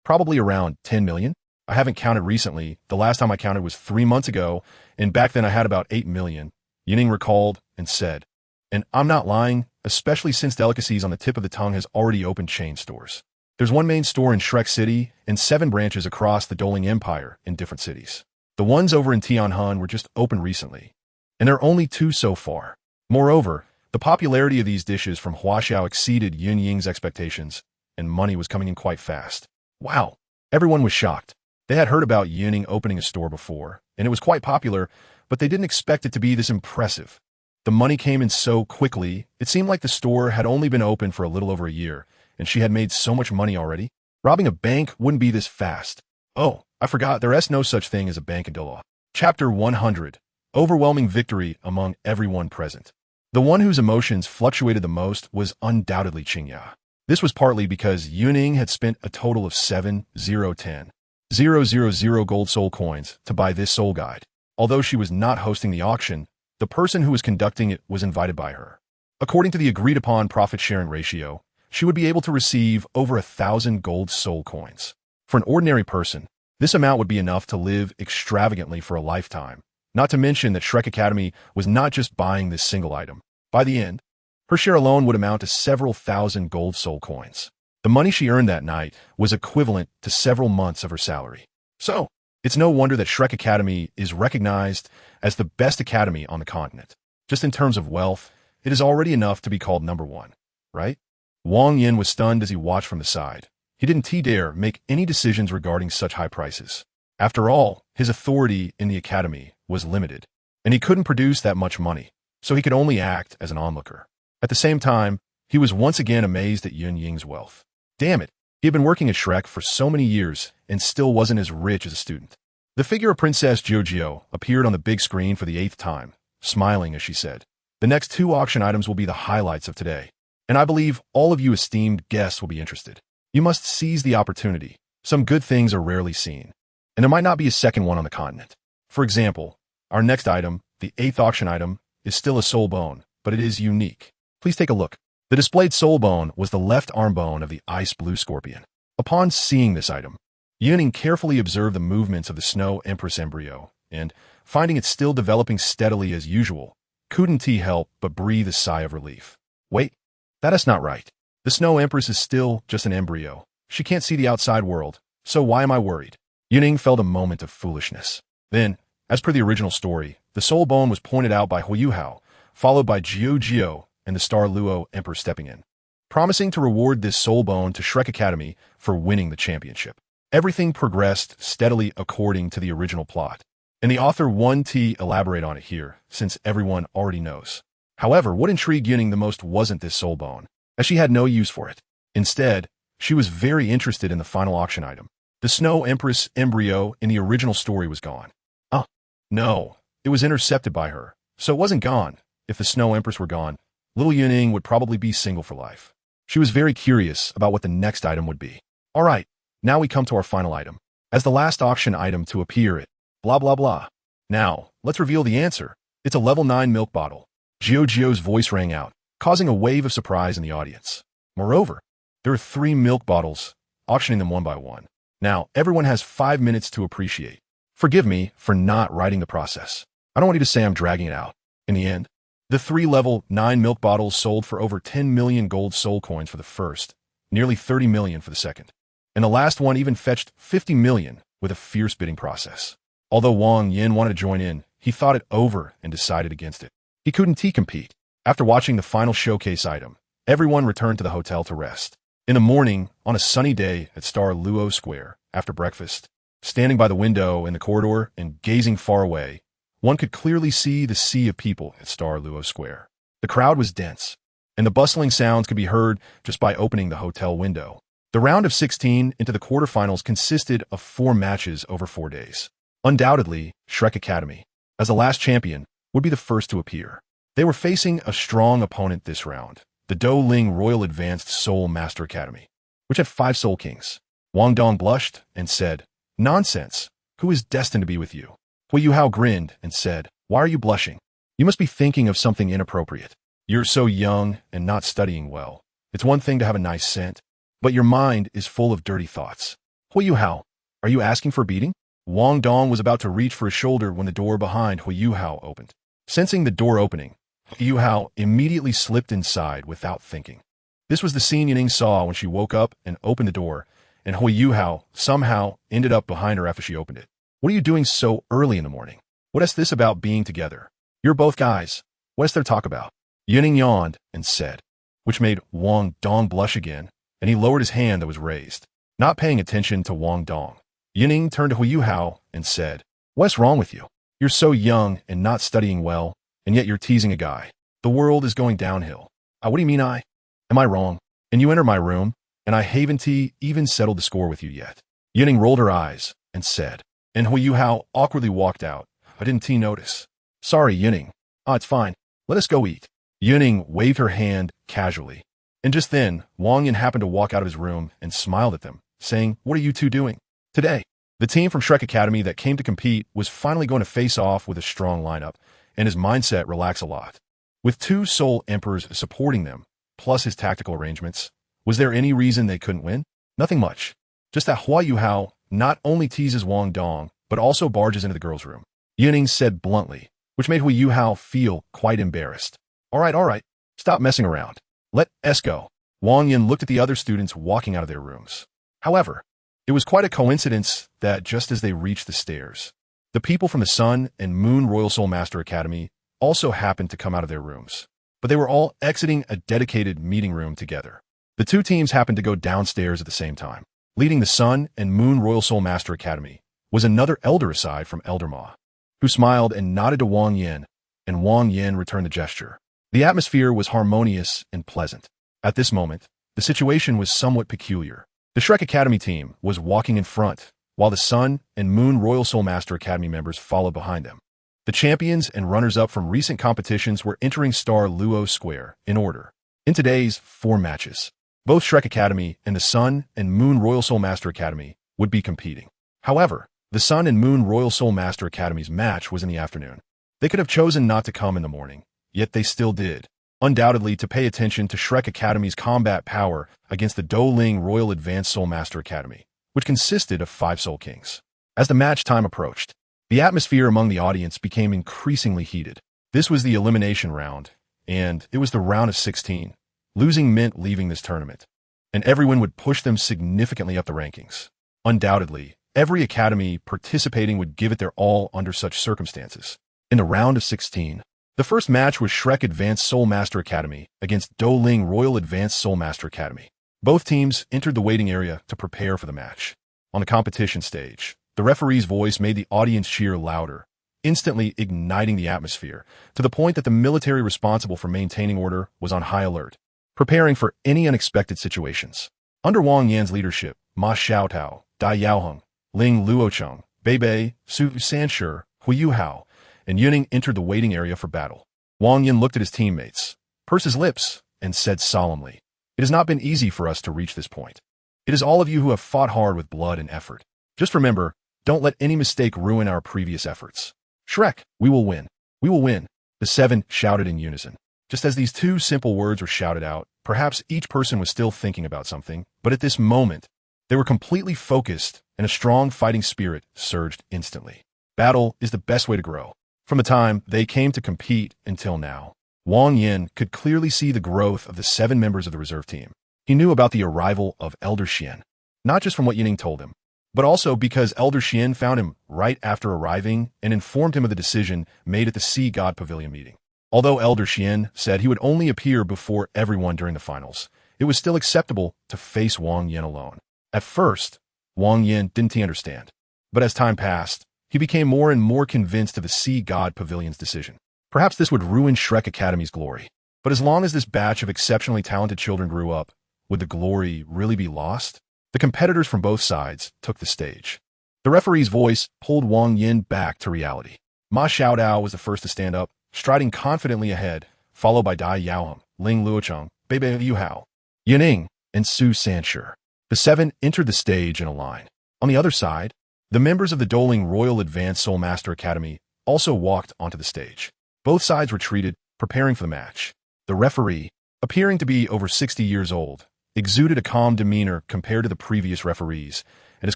Probably around 10 million? I haven't counted recently. The last time I counted was 3 months ago, and back then I had about 8 million. Yun Ying recalled and said, and I'm not lying, especially since delicacies on the tip of the tongue has already opened chain stores. There's one main store in Shrek City and 7 branches across the Douluo Empire in different cities. The ones over in Tianhan were just opened recently, and there are only 2 so far. Moreover, the popularity of these dishes from Huaxiao exceeded Yun Ying's expectations, and money was coming in quite fast. Wow! Everyone was shocked. They had heard about Yun Ying opening a store before, and it was quite popular, but they didn't expect it to be this impressive. The money came in so quickly, it seemed like the store had only been open for a little over a year, and she had made so much money already. Robbing a bank wouldn't be this fast. Oh, I forgot, there is no such thing as a bank in Douluo. Chapter 100. Overwhelming victory among everyone present. The one whose emotions fluctuated the most was undoubtedly Qingya. This was partly because Yun Ying had spent a total of 7,010,000 gold soul coins to buy this soul guide. Although she was not hosting the auction, the person who was conducting it was invited by her. According to the agreed-upon profit-sharing ratio, she would be able to receive over 1,000 gold soul coins. For an ordinary person, this amount would be enough to live extravagantly for a lifetime. Not to mention that Shrek Academy was not just buying this single item. By the end, her share alone would amount to several thousand gold soul coins. The money she earned that night was equivalent to several months of her salary. So, it's no wonder that Shrek Academy is recognized as the best academy on the continent. Just in terms of wealth, it is already enough to be called number 1, right? Wang Yin was stunned as he watched from the side. He didn't dare make any decisions regarding such high prices. After all, his authority in the academy was limited, and he couldn't produce that much money, so he could only act as an onlooker. At the same time, he was once again amazed at Yun Ying's wealth. Damn it, he had been working at Shrek for so many years and still wasn't as rich as a student. The figure of Princess Jojo appeared on the big screen for the 8th time, smiling as she said, "The next 2 auction items will be the highlights of today, and I believe all of you esteemed guests will be interested. You must seize the opportunity. Some good things are rarely seen, and there might not be a second one on the continent. For example, our next item, the 8th auction item, is still a soul bone, but it is unique. Please take a look." The displayed soul bone was the left arm bone of the ice blue scorpion. Upon seeing this item, Yun Ying carefully observed the movements of the Snow Empress embryo, and, finding it still developing steadily as usual, couldn't he help but breathe a sigh of relief. Wait, that is not right. The Snow Empress is still just an embryo. She can't see the outside world, so why am I worried? Yun Ying felt a moment of foolishness. Then, as per the original story, the soul bone was pointed out by Huiyuhao, followed by Jiu and the Douluo Emperor stepping in, promising to reward this soul bone to Shrek Academy for winning the championship. Everything progressed steadily according to the original plot, and the author won't elaborate on it here, since everyone already knows. However, what intrigued Yun Ying the most wasn't this soul bone, as she had no use for it. Instead, she was very interested in the final auction item. The Snow Empress embryo in the original story was gone. Oh, no, it was intercepted by her, so it wasn't gone. If the Snow Empress were gone, little Yun Ying would probably be single for life. She was very curious about what the next item would be. All right, now we come to our final item. As the last auction item to appear it, blah blah blah. Now, let's reveal the answer. It's a level 9 milk bottle. Jojo's voice rang out, causing a wave of surprise in the audience. Moreover, there are 3 milk bottles, auctioning them one by one. Now, everyone has 5 minutes to appreciate. Forgive me for not writing the process. I don't want you to say I'm dragging it out. In the end, the 3 level 9 milk bottles sold for over 10 million gold soul coins for the first, nearly 30 million for the second. And the last one even fetched 50 million with a fierce bidding process. Although Wang Yin wanted to join in, he thought it over and decided against it. He couldn't compete. After watching the final showcase item, everyone returned to the hotel to rest. In the morning, on a sunny day at Douluo Square, after breakfast, standing by the window in the corridor and gazing far away, one could clearly see the sea of people at Douluo Square. The crowd was dense, and the bustling sounds could be heard just by opening the hotel window. The round of 16 into the quarterfinals consisted of 4 matches over 4 days. Undoubtedly, Shrek Academy, as the last champion, would be the first to appear. They were facing a strong opponent this round, the Douluo Royal Advanced Soul Master Academy, which had 5 Soul Kings. Wang Dong blushed and said, "Nonsense, who is destined to be with you?" Huiyuhao grinned and said, "Why are you blushing? You must be thinking of something inappropriate. You're so young and not studying well. It's one thing to have a nice scent, but your mind is full of dirty thoughts. Huiyuhao, are you asking for a beating?" Wang Dong was about to reach for his shoulder when the door behind Huiyuhao opened. Sensing the door opening, Huiyuhao immediately slipped inside without thinking. This was the scene Yun Ying saw when she woke up and opened the door, and Hui Yuhao somehow ended up behind her after she opened it. What are you doing so early in the morning? What is this about being together? You're both guys. What is there to talk about? Yun Ying yawned and said, which made Wang Dong blush again, and he lowered his hand that was raised. Not paying attention to Wang Dong, Yun Ying turned to Hui Yuhao and said, what's wrong with you? You're so young and not studying well, and yet you're teasing a guy. The world is going downhill. What do you mean Am I wrong? And you enter my room, and I haven't even settled the score with you yet. Yun Ying rolled her eyes and said, and Hui Yuhao awkwardly walked out. I didn't notice. Sorry, Yun Ying. It's fine. Let us go eat. Yun Ying waved her hand casually. And just then, Wang Yin happened to walk out of his room and smiled at them, saying, what are you two doing? Today, the team from Shrek Academy that came to compete was finally going to face off with a strong lineup, and his mindset relaxed a lot. With 2 Soul Emperors supporting them, plus his tactical arrangements, was there any reason they couldn't win? Nothing much. Just that Hui Yuhao not only teases Wang Dong, but also barges into the girls' room. Yun Ying said bluntly, which made Hui Yuhao feel quite embarrassed. All right. Stop messing around. Let us go. Wang Yin looked at the other students walking out of their rooms. However, it was quite a coincidence that just as they reached the stairs, the people from the Sun and Moon Royal Soul Master Academy also happened to come out of their rooms. But they were all exiting a dedicated meeting room together. The 2 teams happened to go downstairs at the same time. Leading the Sun and Moon Royal Soul Master Academy was another elder aside from Elder Ma, who smiled and nodded to Wang Yin, and Wang Yin returned the gesture. The atmosphere was harmonious and pleasant. At this moment, the situation was somewhat peculiar. The Shrek Academy team was walking in front, while the Sun and Moon Royal Soul Master Academy members followed behind them. The champions and runners-up from recent competitions were entering Star Luo Square in order. In today's 4 matches, both Shrek Academy and the Sun and Moon Royal Soul Master Academy would be competing. However, the Sun and Moon Royal Soul Master Academy's match was in the afternoon. They could have chosen not to come in the morning, yet they still did, undoubtedly to pay attention to Shrek Academy's combat power against the Douluo Royal Advanced Soul Master Academy, which consisted of 5 Soul Kings. As the match time approached, the atmosphere among the audience became increasingly heated. This was the elimination round, and it was the round of 16. Losing meant leaving this tournament, and everyone would push them significantly up the rankings. Undoubtedly, every academy participating would give it their all under such circumstances. In the round of 16, the first match was Shrek Advanced Soul Master Academy against Douluo Royal Advanced Soul Master Academy. Both teams entered the waiting area to prepare for the match. On the competition stage, the referee's voice made the audience cheer louder, instantly igniting the atmosphere, to the point that the military responsible for maintaining order was on high alert, preparing for any unexpected situations. Under Wang Yan's leadership, Ma Xiaotao, Dai Yaoheng, Ling Luocheng, Bei, Su Sanshi, Hui Yuhao, and Yun Ying entered the waiting area for battle. Wang Yin looked at his teammates, pursed his lips, and said solemnly, "It has not been easy for us to reach this point. It is all of you who have fought hard with blood and effort. Just remember, don't let any mistake ruin our previous efforts. Shrek, we will win. We will win." The 7 shouted in unison. Just as these 2 simple words were shouted out, perhaps each person was still thinking about something, but at this moment, they were completely focused, and a strong fighting spirit surged instantly. Battle is the best way to grow. From the time they came to compete until now, Wang Yin could clearly see the growth of the 7 members of the reserve team. He knew about the arrival of Elder Xian, not just from what Yun Ying told him, but also because Elder Xian found him right after arriving and informed him of the decision made at the Sea God Pavilion meeting. Although Elder Xian said he would only appear before everyone during the finals, it was still acceptable to face Wang Yin alone. At first, Wang Yin didn't understand, but as time passed, he became more and more convinced of the Sea God Pavilion's decision. Perhaps this would ruin Shrek Academy's glory, but as long as this batch of exceptionally talented children grew up, would the glory really be lost? The competitors from both sides took the stage. The referee's voice pulled Wang Yin back to reality. Ma Xiaodao was the first to stand up, striding confidently ahead, followed by Dai Yaoheng, Ling Luocheng, Bei Yuhao, Yun Ying, and Su Sanshi. The 7 entered the stage in a line. On the other side, the members of the Douluo Royal Advanced Soul Master Academy also walked onto the stage. Both sides retreated, preparing for the match. The referee, appearing to be over 60 years old, exuded a calm demeanor compared to the previous referees, and his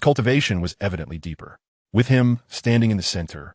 cultivation was evidently deeper. With him standing in the center,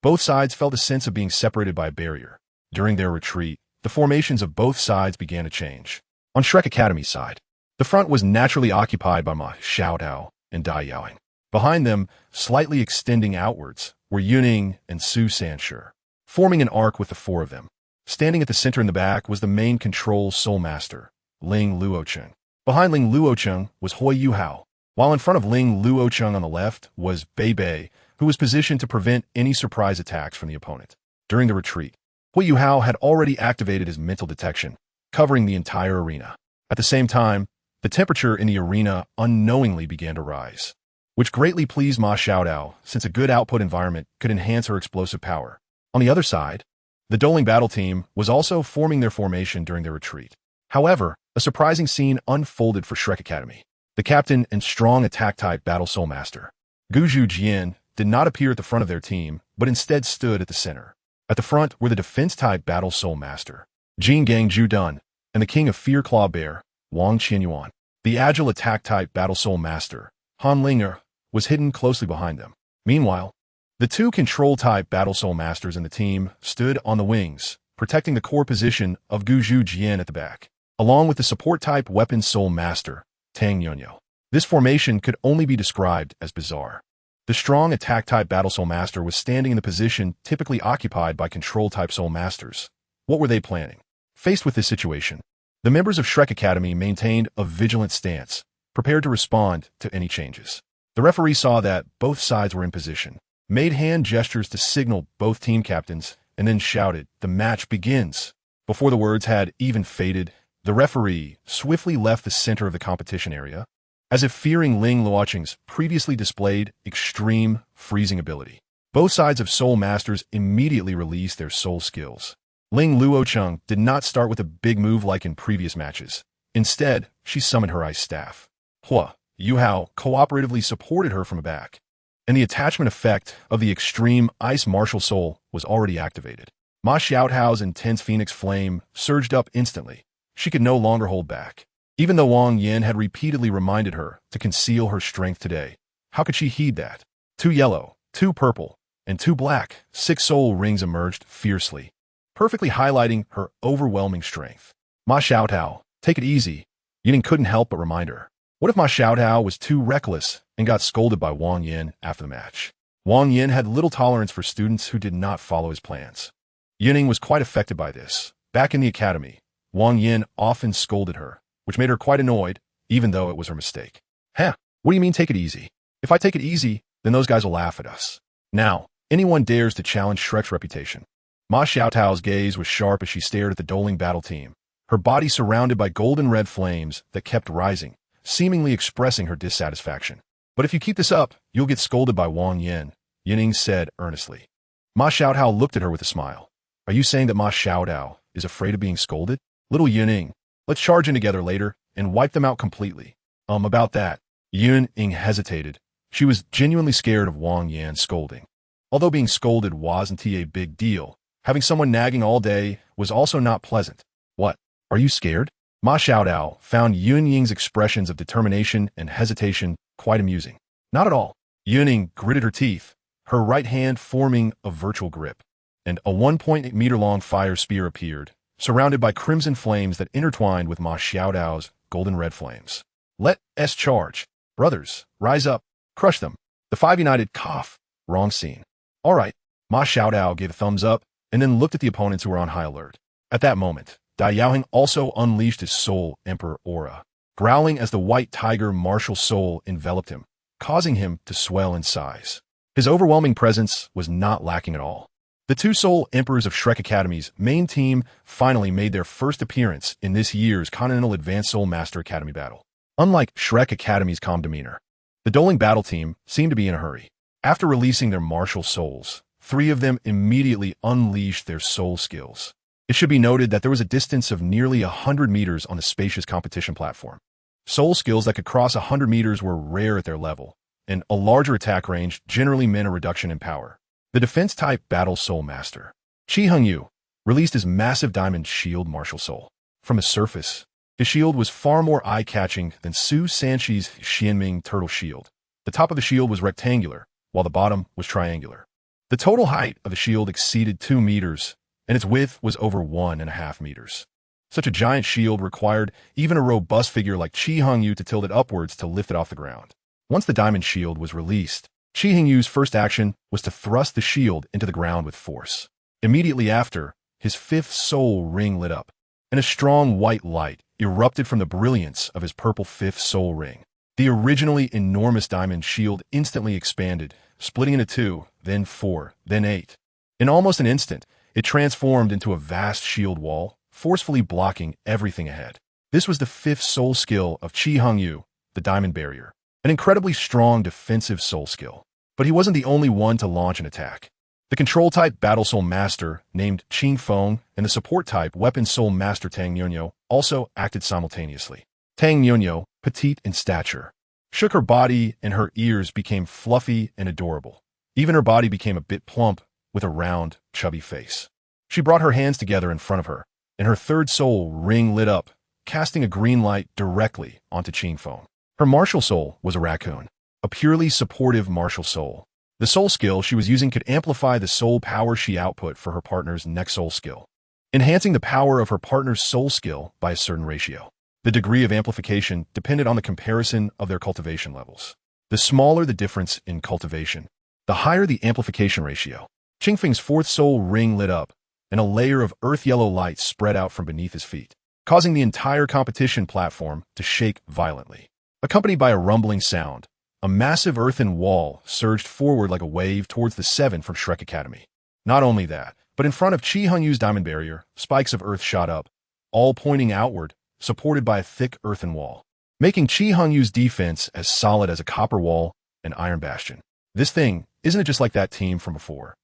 both sides felt a sense of being separated by a barrier. During their retreat, the formations of both sides began to change. On Shrek Academy's side, the front was naturally occupied by Ma Xiaodao and Dai Yaoing. Behind them, slightly extending outwards, were Yun Ying and Su Sanshi, forming an arc with the four of them. Standing at the center in the back was the main control soul master, Ling Luocheng. Behind Ling Luocheng was Hui Yuhao, while in front of Ling Luocheng on the left was Bei Bei, who was positioned to prevent any surprise attacks from the opponent. During the retreat, Hui Yuhao had already activated his mental detection, covering the entire arena. At the same time, the temperature in the arena unknowingly began to rise, which greatly pleased Ma Xiaodao, since a good output environment could enhance her explosive power. On the other side, the Douluo battle team was also forming their formation during their retreat. However, a surprising scene unfolded for Shrek Academy. The captain and strong attack-type Battle Soul Master, Guju Jian, did not appear at the front of their team, but instead stood at the center. At the front were the defense-type Battle Soul Master, Jin Gang Judun, and the King of Fear Claw Bear, Wang Qianyuan. The agile attack-type Battle Soul Master, Han Linger, was hidden closely behind them. Meanwhile, the two control-type Battle Soul Masters in the team stood on the wings, protecting the core position of Guju Jian at the back, along with the support-type Weapon Soul Master, Tang Yunyo. This formation could only be described as bizarre. The strong attack-type Battle Soul Master was standing in the position typically occupied by control-type Soul Masters. What were they planning? Faced with this situation, the members of Shrek Academy maintained a vigilant stance, prepared to respond to any changes. The referee saw that both sides were in position, made hand gestures to signal both team captains, and then shouted, "The match begins." Before the words had even faded, the referee swiftly left the center of the competition area, as if fearing Ling Luocheng's previously displayed extreme freezing ability. Both sides of Soul Masters immediately released their soul skills. Ling Luocheng did not start with a big move like in previous matches. Instead, she summoned her ice staff. Hui Yuhao cooperatively supported her from the back, and the attachment effect of the extreme ice martial soul was already activated. Ma Xiaotao's intense phoenix flame surged up instantly. She could no longer hold back. Even though Wang Yin had repeatedly reminded her to conceal her strength today, how could she heed that? 2 yellow, 2 purple, and 2 black, 6 soul rings emerged fiercely, perfectly highlighting her overwhelming strength. Ma Xiaotao, take it easy. Yun couldn't help but remind her. What if Ma Xiaotao was too reckless and got scolded by Wang Yin after the match? Wang Yin had little tolerance for students who did not follow his plans. Yun was quite affected by this. Back in the academy, Wang Yin often scolded her, which made her quite annoyed, even though it was her mistake. Huh, what do you mean take it easy? If I take it easy, then those guys will laugh at us. Now, anyone dares to challenge Shrek's reputation. Ma Xiaotao's gaze was sharp as she stared at the Douluo battle team, her body surrounded by golden-red flames that kept rising, seemingly expressing her dissatisfaction. But if you keep this up, you'll get scolded by Wang Yin, Yun said earnestly. Ma Xiaotao looked at her with a smile. Are you saying that Ma Xiaotao is afraid of being scolded? Little Yun, let's charge in together later and wipe them out completely. About that. Yun Ying hesitated. She was genuinely scared of Wang Yan's scolding. Although being scolded wasn't a big deal, having someone nagging all day was also not pleasant. What? Are you scared? Ma Xiaodao found Yun Ying's expressions of determination and hesitation quite amusing. Not at all. Yun Ying gritted her teeth, her right hand forming a virtual grip, and a 1.8-meter-long fire spear appeared, surrounded by crimson flames that intertwined with Ma Xiaodao's golden-red flames. Let's charge. Brothers, rise up. Crush them. The 5 united cough. Wrong scene. All right. Ma Xiaodao gave a thumbs up and then looked at the opponents who were on high alert. At that moment, Dai Yaoing also unleashed his Soul Emperor aura, growling as the white tiger martial soul enveloped him, causing him to swell in size. His overwhelming presence was not lacking at all. The 2 Soul Emperors of Shrek Academy's main team finally made their first appearance in this year's Continental Advanced Soul Master Academy battle. Unlike Shrek Academy's calm demeanor, the Douluo battle team seemed to be in a hurry. After releasing their martial souls, 3 of them immediately unleashed their soul skills. It should be noted that there was a distance of nearly 100 meters on the spacious competition platform. Soul skills that could cross 100 meters were rare at their level, and a larger attack range generally meant a reduction in power. The defense-type Battle Soul Master, Qi Hengyu, released his massive diamond shield martial soul. From the surface, his shield was far more eye-catching than Su Sanshi's Xianming turtle shield. The top of the shield was rectangular, while the bottom was triangular. The total height of the shield exceeded 2 meters, and its width was over 1.5 meters. Such a giant shield required even a robust figure like Qi Hongyu to tilt it upwards to lift it off the ground. Once the diamond shield was released, Qi Hongyu's first action was to thrust the shield into the ground with force. Immediately after, his fifth soul ring lit up, and a strong white light erupted from the brilliance of his purple fifth soul ring. The originally enormous diamond shield instantly expanded, splitting into 2, then 4, then 8. In almost an instant, it transformed into a vast shield wall, forcefully blocking everything ahead. This was the fifth soul skill of Qi Hongyu, the diamond barrier, an incredibly strong defensive soul skill. But he wasn't the only one to launch an attack. The control-type Battle Soul Master, named Qing Feng, and the support-type Weapon Soul Master Tang Yunyo also acted simultaneously. Tang Yunyo, petite in stature, shook her body and her ears became fluffy and adorable. Even her body became a bit plump, with a round, chubby face. She brought her hands together in front of her, and her third soul ring lit up, casting a green light directly onto Qing Feng. Her martial soul was a raccoon, a purely supportive martial soul. The soul skill she was using could amplify the soul power she output for her partner's next soul skill, enhancing the power of her partner's soul skill by a certain ratio. The degree of amplification depended on the comparison of their cultivation levels. The smaller the difference in cultivation, the higher the amplification ratio. Qing Feng's fourth soul ring lit up, and a layer of earth-yellow light spread out from beneath his feet, causing the entire competition platform to shake violently. Accompanied by a rumbling sound, a massive earthen wall surged forward like a wave towards the 7 from Shrek Academy. Not only that, but in front of Qi Hongyu's diamond barrier, spikes of earth shot up, all pointing outward, supported by a thick earthen wall, making Qi Hongyu's defense as solid as a copper wall and iron bastion. This thing, isn't it just like that team from before?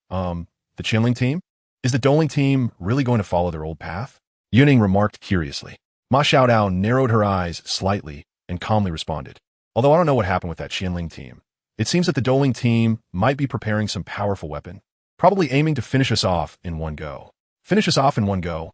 The Qianling team? Is the Douluo team really going to follow their old path? Yun Ying remarked curiously. Ma Xiaodao narrowed her eyes slightly and calmly responded. Although I don't know what happened with that Qianling team, it seems that the Douluo team might be preparing some powerful weapon, probably aiming to finish us off in one go. Finish us off in one go?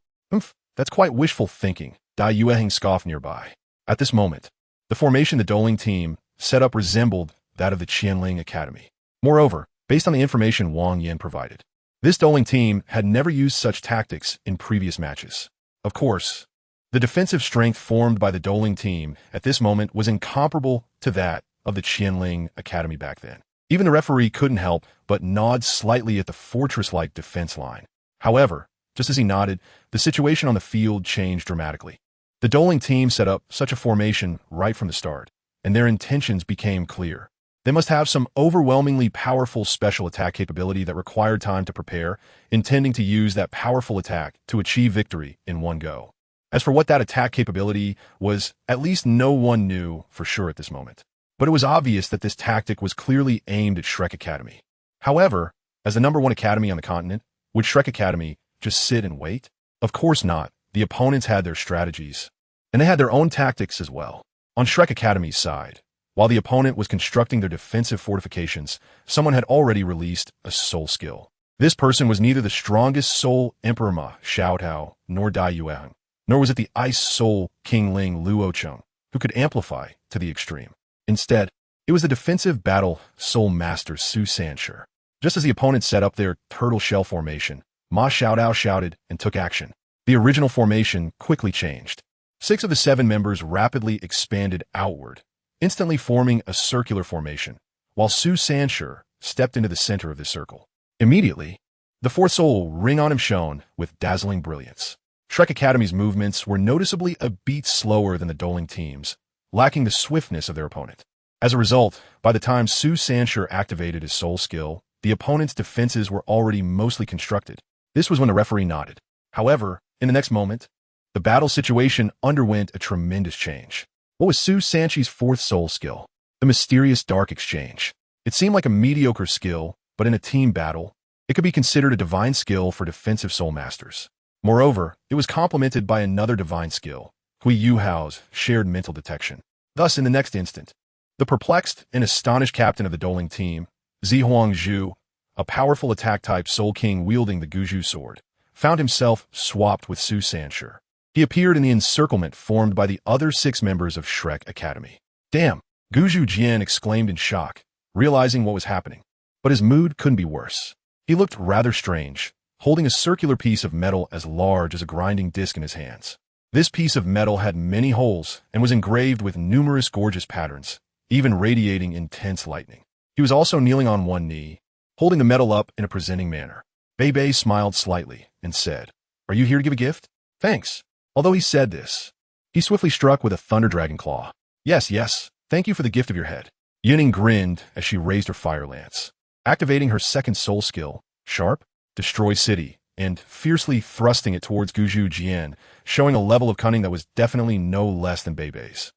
That's quite wishful thinking, Dai Yueheng scoffed nearby. At this moment, the formation the Douluo team set up resembled that of the Qianling Academy. Moreover, based on the information Wang Yan provided, this Douluo team had never used such tactics in previous matches. Of course, the defensive strength formed by the Douluo team at this moment was incomparable to that of the Qianling Academy back then. Even the referee couldn't help but nod slightly at the fortress-like defense line. However, just as he nodded, the situation on the field changed dramatically. The Douluo team set up such a formation right from the start, and their intentions became clear. They must have some overwhelmingly powerful special attack capability that required time to prepare, intending to use that powerful attack to achieve victory in one go. As for what that attack capability was, at least no one knew for sure at this moment. But it was obvious that this tactic was clearly aimed at Shrek Academy. However, as the #1 academy on the continent, would Shrek Academy just sit and wait? Of course not. The opponents had their strategies, and they had their own tactics as well. On Shrek Academy's side, while the opponent was constructing their defensive fortifications, someone had already released a soul skill. This person was neither the strongest soul Emperor Ma Xiaotao nor Dai Yueheng, nor was it the Ice Soul King Ling Luocheng, who could amplify to the extreme. Instead, it was the defensive battle Soul Master Su Sanshi. Just as the opponents set up their turtle shell formation, Ma Xiaodao shouted and took action. The original formation quickly changed. 6 of the 7 members rapidly expanded outward, instantly forming a circular formation, while Su Sanshi stepped into the center of the circle. Immediately, the 4th soul ring on him shone with dazzling brilliance. Shrek Academy's movements were noticeably a beat slower than the Douluo team's, lacking the swiftness of their opponent. As a result, by the time Su Sanshi activated his soul skill, the opponent's defenses were already mostly constructed. This was when the referee nodded. However, in the next moment, the battle situation underwent a tremendous change. What was Su Sanshi's 4th soul skill? The mysterious dark exchange. It seemed like a mediocre skill, but in a team battle, it could be considered a divine skill for defensive soul masters. Moreover, it was complemented by another divine skill, Hui Yuhao's shared mental detection. Thus, in the next instant, the perplexed and astonished captain of the Douluo team, Zihuang Zhu, a powerful attack-type Soul King wielding the Guzhu sword, found himself swapped with Su Sanshi. He appeared in the encirclement formed by the other 6 members of Shrek Academy. Damn! Guzhu Jian exclaimed in shock, realizing what was happening. But his mood couldn't be worse. He looked rather strange, holding a circular piece of metal as large as a grinding disc in his hands. This piece of metal had many holes and was engraved with numerous gorgeous patterns, even radiating intense lightning. He was also kneeling on one knee, holding the metal up in a presenting manner. Bei smiled slightly and said, "Are you here to give a gift?" "Thanks." Although he said this, he swiftly struck with a thunder dragon claw. Yes, thank you for the gift of your head." Yun Ying grinned as she raised her fire lance, activating her second soul skill, Sharp, Destroy City, and fiercely thrusting it towards Guju Jian, showing a level of cunning that was definitely no less than Bei's.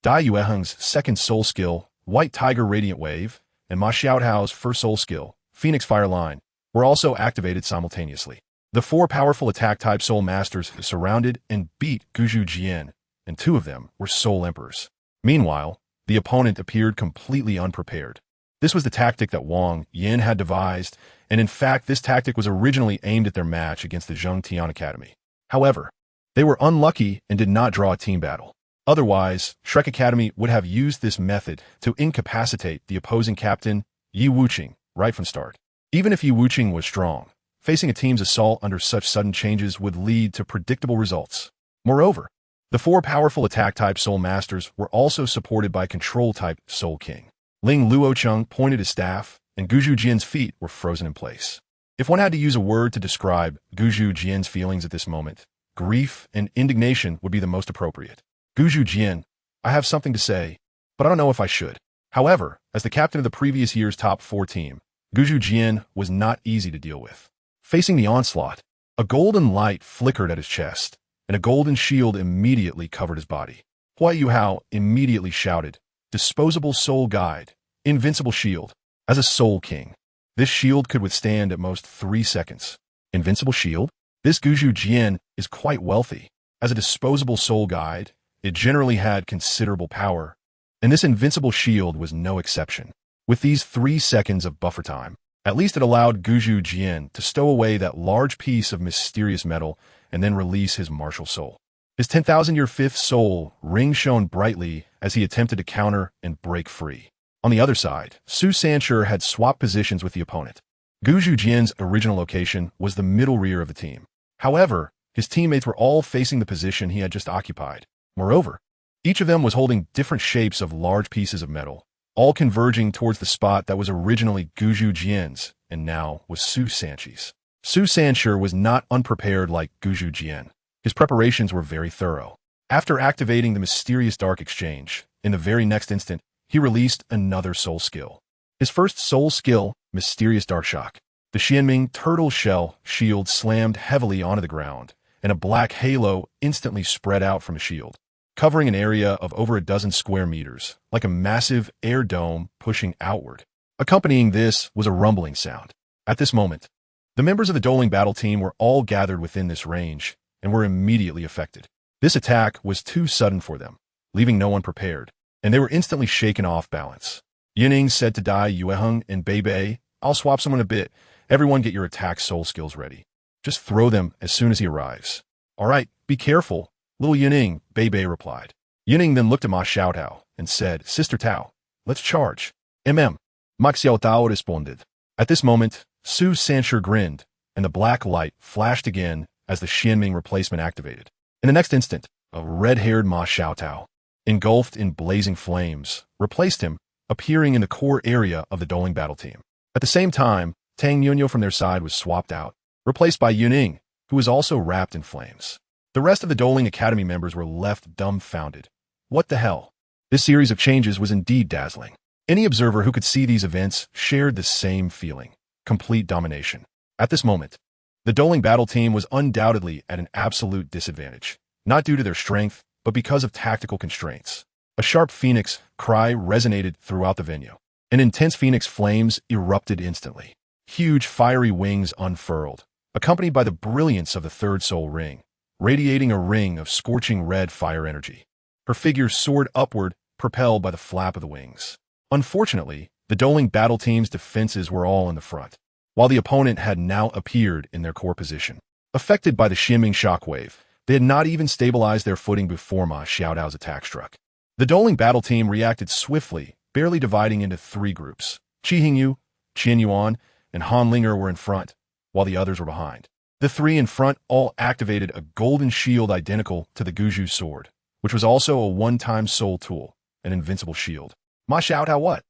Dai Yueheng's second soul skill, White Tiger Radiant Wave, and Ma Xiaotao's first soul skill, Phoenix Fire Line, were also activated simultaneously. The four powerful attack-type soul masters surrounded and beat Guju Jian, and two of them were soul emperors. Meanwhile, the opponent appeared completely unprepared. This was the tactic that Wang Yin had devised, and in fact this tactic was originally aimed at their match against the Zhengtian Academy. However, they were unlucky and did not draw a team battle. Otherwise, Shrek Academy would have used this method to incapacitate the opposing captain, Yi Wuqing, right from start. Even if Yi Wuqing was strong, facing a team's assault under such sudden changes would lead to predictable results. Moreover, the four powerful attack-type soul masters were also supported by control-type soul king. Ling Luocheng pointed his staff, and Guju Jian's feet were frozen in place. If one had to use a word to describe Guju Jian's feelings at this moment, grief and indignation would be the most appropriate. "Guju Jian, I have something to say, but I don't know if I should." However, as the captain of the previous year's top 4 team, Guju Jian was not easy to deal with. Facing the onslaught, a golden light flickered at his chest, and a golden shield immediately covered his body. Huai Yuhao immediately shouted, "Disposable soul guide, invincible shield." As a soul king, this shield could withstand at most 3 seconds. Invincible shield? This Guju Jian is quite wealthy. As a disposable soul guide, it generally had considerable power, and this invincible shield was no exception. With these 3 seconds of buffer time, at least it allowed Guju Jian to stow away that large piece of mysterious metal and then release his martial soul. His 10,000-year fifth soul ring shone brightly as he attempted to counter and break free. On the other side, Su Sanshur had swapped positions with the opponent. Guju Jian's original location was the middle rear of the team. However, his teammates were all facing the position he had just occupied. Moreover, each of them was holding different shapes of large pieces of metal, all converging towards the spot that was originally Guju Jian's and now was Su Sanchi's. Su Sanshur was not unprepared like Guju Jian. His preparations were very thorough. After activating the mysterious dark exchange, in the very next instant, he released another soul skill. His first soul skill, Mysterious Dark Shock. The Xianming turtle shell shield slammed heavily onto the ground, and a black halo instantly spread out from his shield, covering an area of over a dozen square meters, like a massive air dome pushing outward. Accompanying this was a rumbling sound. At this moment, the members of the Douluo battle team were all gathered within this range and were immediately affected. This attack was too sudden for them, leaving no one prepared, and they were instantly shaken off balance. Yun Ying said to Dai Yueheng and Bei, "I'll swap someone a bit. Everyone get your attack soul skills ready. Just throw them as soon as he arrives." "All right, be careful, little Yun Ying," Bei replied. Yun Ying then looked at Ma Xiaotao and said, "Sister Tao, let's charge." Ma Xiaotao responded. At this moment, Su Sanshur grinned, and the black light flashed again as the Xianming replacement activated. In the next instant, a red-haired Ma Xiaotao, engulfed in blazing flames, replaced him, appearing in the core area of the Douluo battle team. At the same time, Tang Yunyo from their side was swapped out, replaced by Yun Ying, who was also wrapped in flames. The rest of the Douluo Academy members were left dumbfounded. What the hell? This series of changes was indeed dazzling. Any observer who could see these events shared the same feeling: complete domination. At this moment, the Douluo battle team was undoubtedly at an absolute disadvantage, not due to their strength, but because of tactical constraints. A sharp phoenix cry resonated throughout the venue. An intense phoenix flames erupted instantly. Huge fiery wings unfurled, accompanied by the brilliance of the third soul ring, radiating a ring of scorching red fire energy. Her figure soared upward, propelled by the flap of the wings. Unfortunately, the Douluo battle team's defenses were all in the front, while the opponent had now appeared in their core position. Affected by the Xianming shockwave, they had not even stabilized their footing before Ma Xiaotao's attack struck. The Douluo battle team reacted swiftly, barely dividing into 3 groups. Qi Hingyu, Qian Yuan, and Han Linger were in front, while the others were behind. The three in front all activated a golden shield identical to the Guju sword, which was also a one-time soul tool, an invincible shield. Ma Xiaotao what?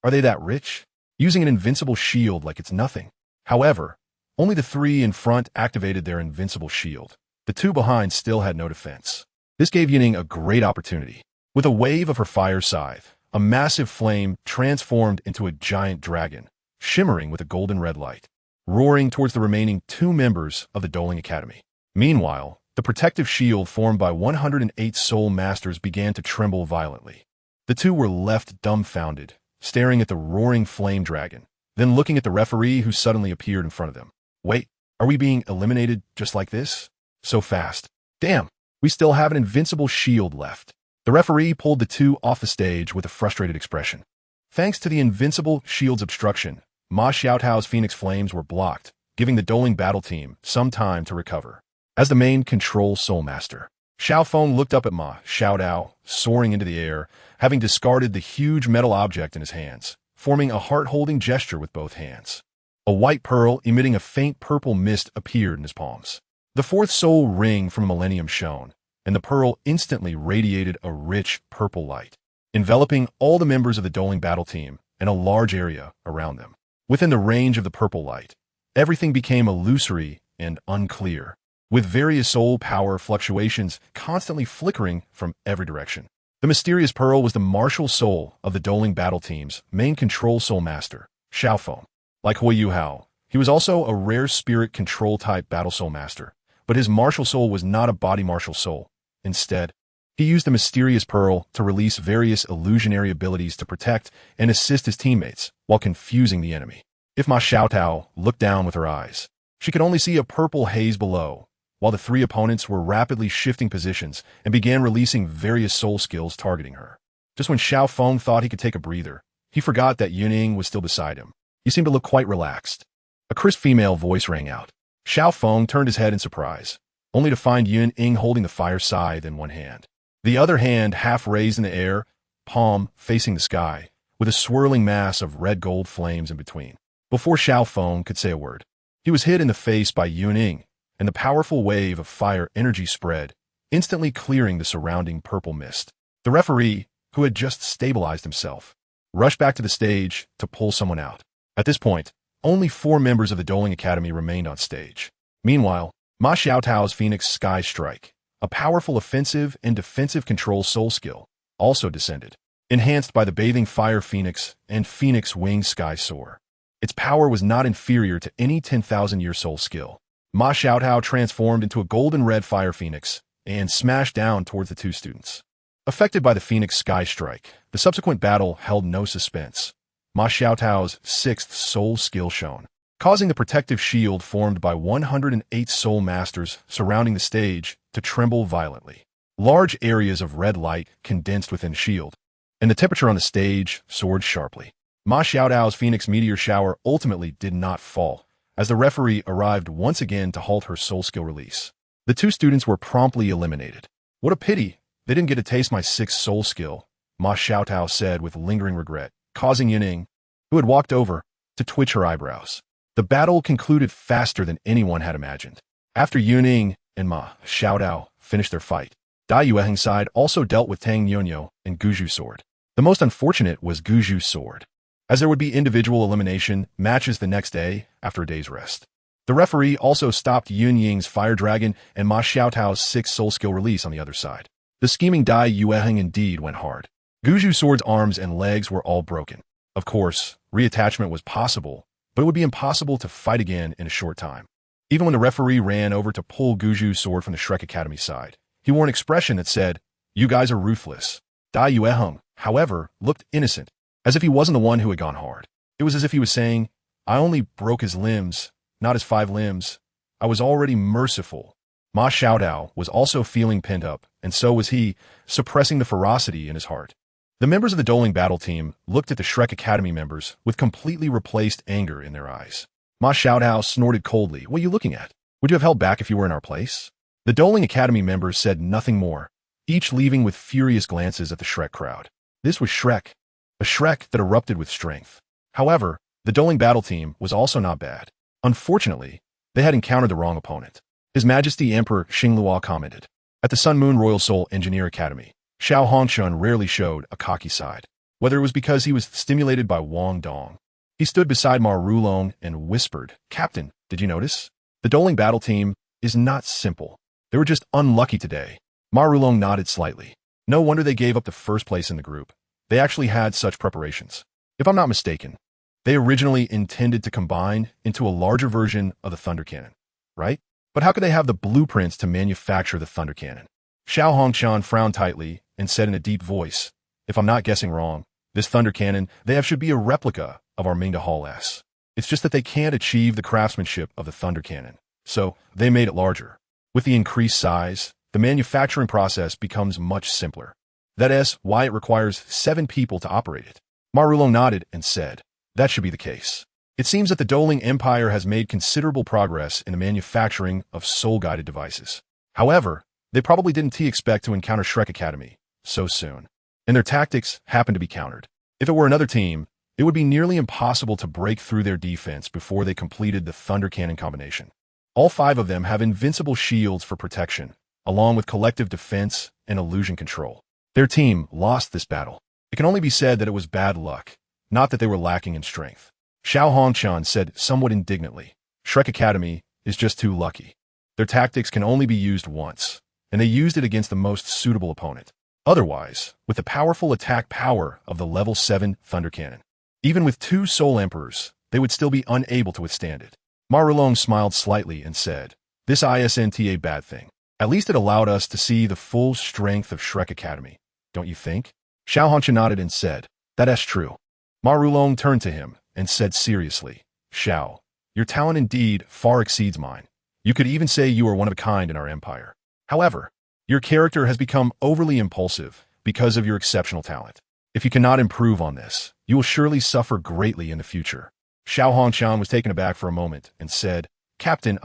Are they that rich? Using an invincible shield like it's nothing. However, only the three in front activated their invincible shield. The two behind still had no defense. This gave Yun Ying a great opportunity. With a wave of her fire scythe, a massive flame transformed into a giant dragon, shimmering with a golden red light, roaring towards the remaining two members of the Douluo Academy. Meanwhile, the protective shield formed by 108 soul masters began to tremble violently. The two were left dumbfounded, staring at the roaring flame dragon, then looking at the referee who suddenly appeared in front of them. Wait, are we being eliminated just like this? So fast. Damn, we still have an invincible shield left. The referee pulled the two off the stage with a frustrated expression. Thanks to the invincible shield's obstruction, Ma Xiaotao's Phoenix Flames were blocked, giving the Douluo battle team some time to recover. As the main control soul master, Xiao Feng looked up at Ma Xiaotao, soaring into the air, having discarded the huge metal object in his hands, forming a heart-holding gesture with both hands. A white pearl emitting a faint purple mist appeared in his palms. The fourth soul ring from Millennium shone, and the pearl instantly radiated a rich purple light, enveloping all the members of the Douluo battle team and a large area around them. Within the range of the purple light, everything became illusory and unclear, with various soul power fluctuations constantly flickering from every direction. The mysterious pearl was the martial soul of the Douluo battle team's main control soul master, Xiao Feng. Like Hui Yuhao, he was also a rare spirit control type battle soul master, but his martial soul was not a body martial soul. Instead, he used the mysterious pearl to release various illusionary abilities to protect and assist his teammates while confusing the enemy. If Ma Xiaotao looked down with her eyes, she could only see a purple haze below, while the three opponents were rapidly shifting positions and began releasing various soul skills targeting her. Just when Xiao Feng thought he could take a breather, he forgot that Yun Ying was still beside him. He seemed to look quite relaxed. A crisp female voice rang out. Xiao Feng turned his head in surprise, only to find Yun Ying holding the fire scythe in one hand. The other hand half raised in the air, palm facing the sky, with a swirling mass of red-gold flames in between. Before Xiao Feng could say a word, he was hit in the face by Yun Ying, and the powerful wave of fire energy spread, instantly clearing the surrounding purple mist. The referee, who had just stabilized himself, rushed back to the stage to pull someone out. At this point, only 4 members of the Douluo Academy remained on stage. Meanwhile, Ma Xiaotao's Phoenix Sky Strike, a powerful offensive and defensive control soul skill, also descended, enhanced by the Bathing Fire Phoenix and Phoenix Wing Sky Soar. Its power was not inferior to any 10,000-year soul skill. Ma Xiaotao transformed into a golden red fire phoenix and smashed down towards the two students. Affected by the Phoenix Sky Strike, the subsequent battle held no suspense. Ma Xiaotao's 6th soul skill shone, causing the protective shield formed by 108 soul masters surrounding the stage to tremble violently. Large areas of red light condensed within shield, and the temperature on the stage soared sharply. Ma Xiaotao's Phoenix Meteor Shower ultimately did not fall, as the referee arrived once again to halt her soul skill release. The two students were promptly eliminated. What a pity, they didn't get to taste my 6th soul skill, Ma Xiaotao said with lingering regret, causing Yun Ying, who had walked over, to twitch her eyebrows. The battle concluded faster than anyone had imagined. After Yun Ying and Ma Xiaotao finished their fight, Dai Yueheng's side also dealt with Tang Nyonyo and Guju's sword. The most unfortunate was Guju's sword, as there would be individual elimination matches the next day after a day's rest. The referee also stopped Yun Ying's Fire Dragon and Ma Xiaotao's 6th soul skill release on the other side. The scheming Dai Yueheng indeed went hard. Guju's sword's arms and legs were all broken. Of course, reattachment was possible, but it would be impossible to fight again in a short time. Even when the referee ran over to pull Guju's sword from the Shrek Academy side, he wore an expression that said, "You guys are ruthless." Dai Yueheng, however, looked innocent, as if he wasn't the one who had gone hard. It was as if he was saying, "I only broke his limbs, not his 5 limbs. I was already merciful." Ma Xiaotao was also feeling pent up, and so was he, suppressing the ferocity in his heart. The members of the Douluo battle team looked at the Shrek Academy members with completely replaced anger in their eyes. Ma Xiaotao snorted coldly. "What are you looking at? Would you have held back if you were in our place?" The Douluo Academy members said nothing more, each leaving with furious glances at the Shrek crowd. This was Shrek, a Shrek that erupted with strength. However, the Douluo battle team was also not bad. Unfortunately, They had encountered the wrong opponent. His Majesty Emperor Xingluo commented. At the Sun Moon Royal Soul Engineer Academy, Xiao Hongchun rarely showed a cocky side. Whether it was because he was stimulated by Wang Dong. He stood beside Ma Rulong and whispered, "Captain, did you notice? The Douluo battle team is not simple. They were just unlucky today." Ma Rulong nodded slightly. No wonder they gave up the first place in the group. They actually had such preparations. If I'm not mistaken, they originally intended to combine into a larger version of the Thunder Cannon, right? But how could they have the blueprints to manufacture the Thunder Cannon? Xiao Hongshan frowned tightly and said in a deep voice, "If I'm not guessing wrong, this Thunder Cannon they have should be a replica of our Mingda Hall S. It's just that they can't achieve the craftsmanship of the Thunder Cannon, so they made it larger. With the increased size, the manufacturing process becomes much simpler. That is why it requires 7 people to operate it." Ma Rulong nodded and said, "That should be the case. It seems that the Douluo Empire has made considerable progress in the manufacturing of soul-guided devices. However, they probably didn't expect to encounter Shrek Academy so soon, and their tactics happened to be countered. If it were another team, it would be nearly impossible to break through their defense before they completed the Thunder Cannon combination. All 5 of them have invincible shields for protection, along with collective defense and illusion control. Their team lost this battle. It can only be said that it was bad luck, not that they were lacking in strength." Xiao Hongshan said somewhat indignantly, "Shrek Academy is just too lucky. Their tactics can only be used once, and they used it against the most suitable opponent. Otherwise, with the powerful attack power of the level 7 Thunder Cannon, even with 2 Soul Emperors, they would still be unable to withstand it." Ma Rulong smiled slightly and said, "This isn't a bad thing. At least it allowed us to see the full strength of Shrek Academy, don't you think?" Xiao Hongshan nodded and said, "That's true." Ma Rulong turned to him and said seriously, "Xiao, your talent indeed far exceeds mine. You could even say you are one of a kind in our empire. However, your character has become overly impulsive because of your exceptional talent. If you cannot improve on this, you will surely suffer greatly in the future." Xiao Hongshan was taken aback for a moment and said, "Captain,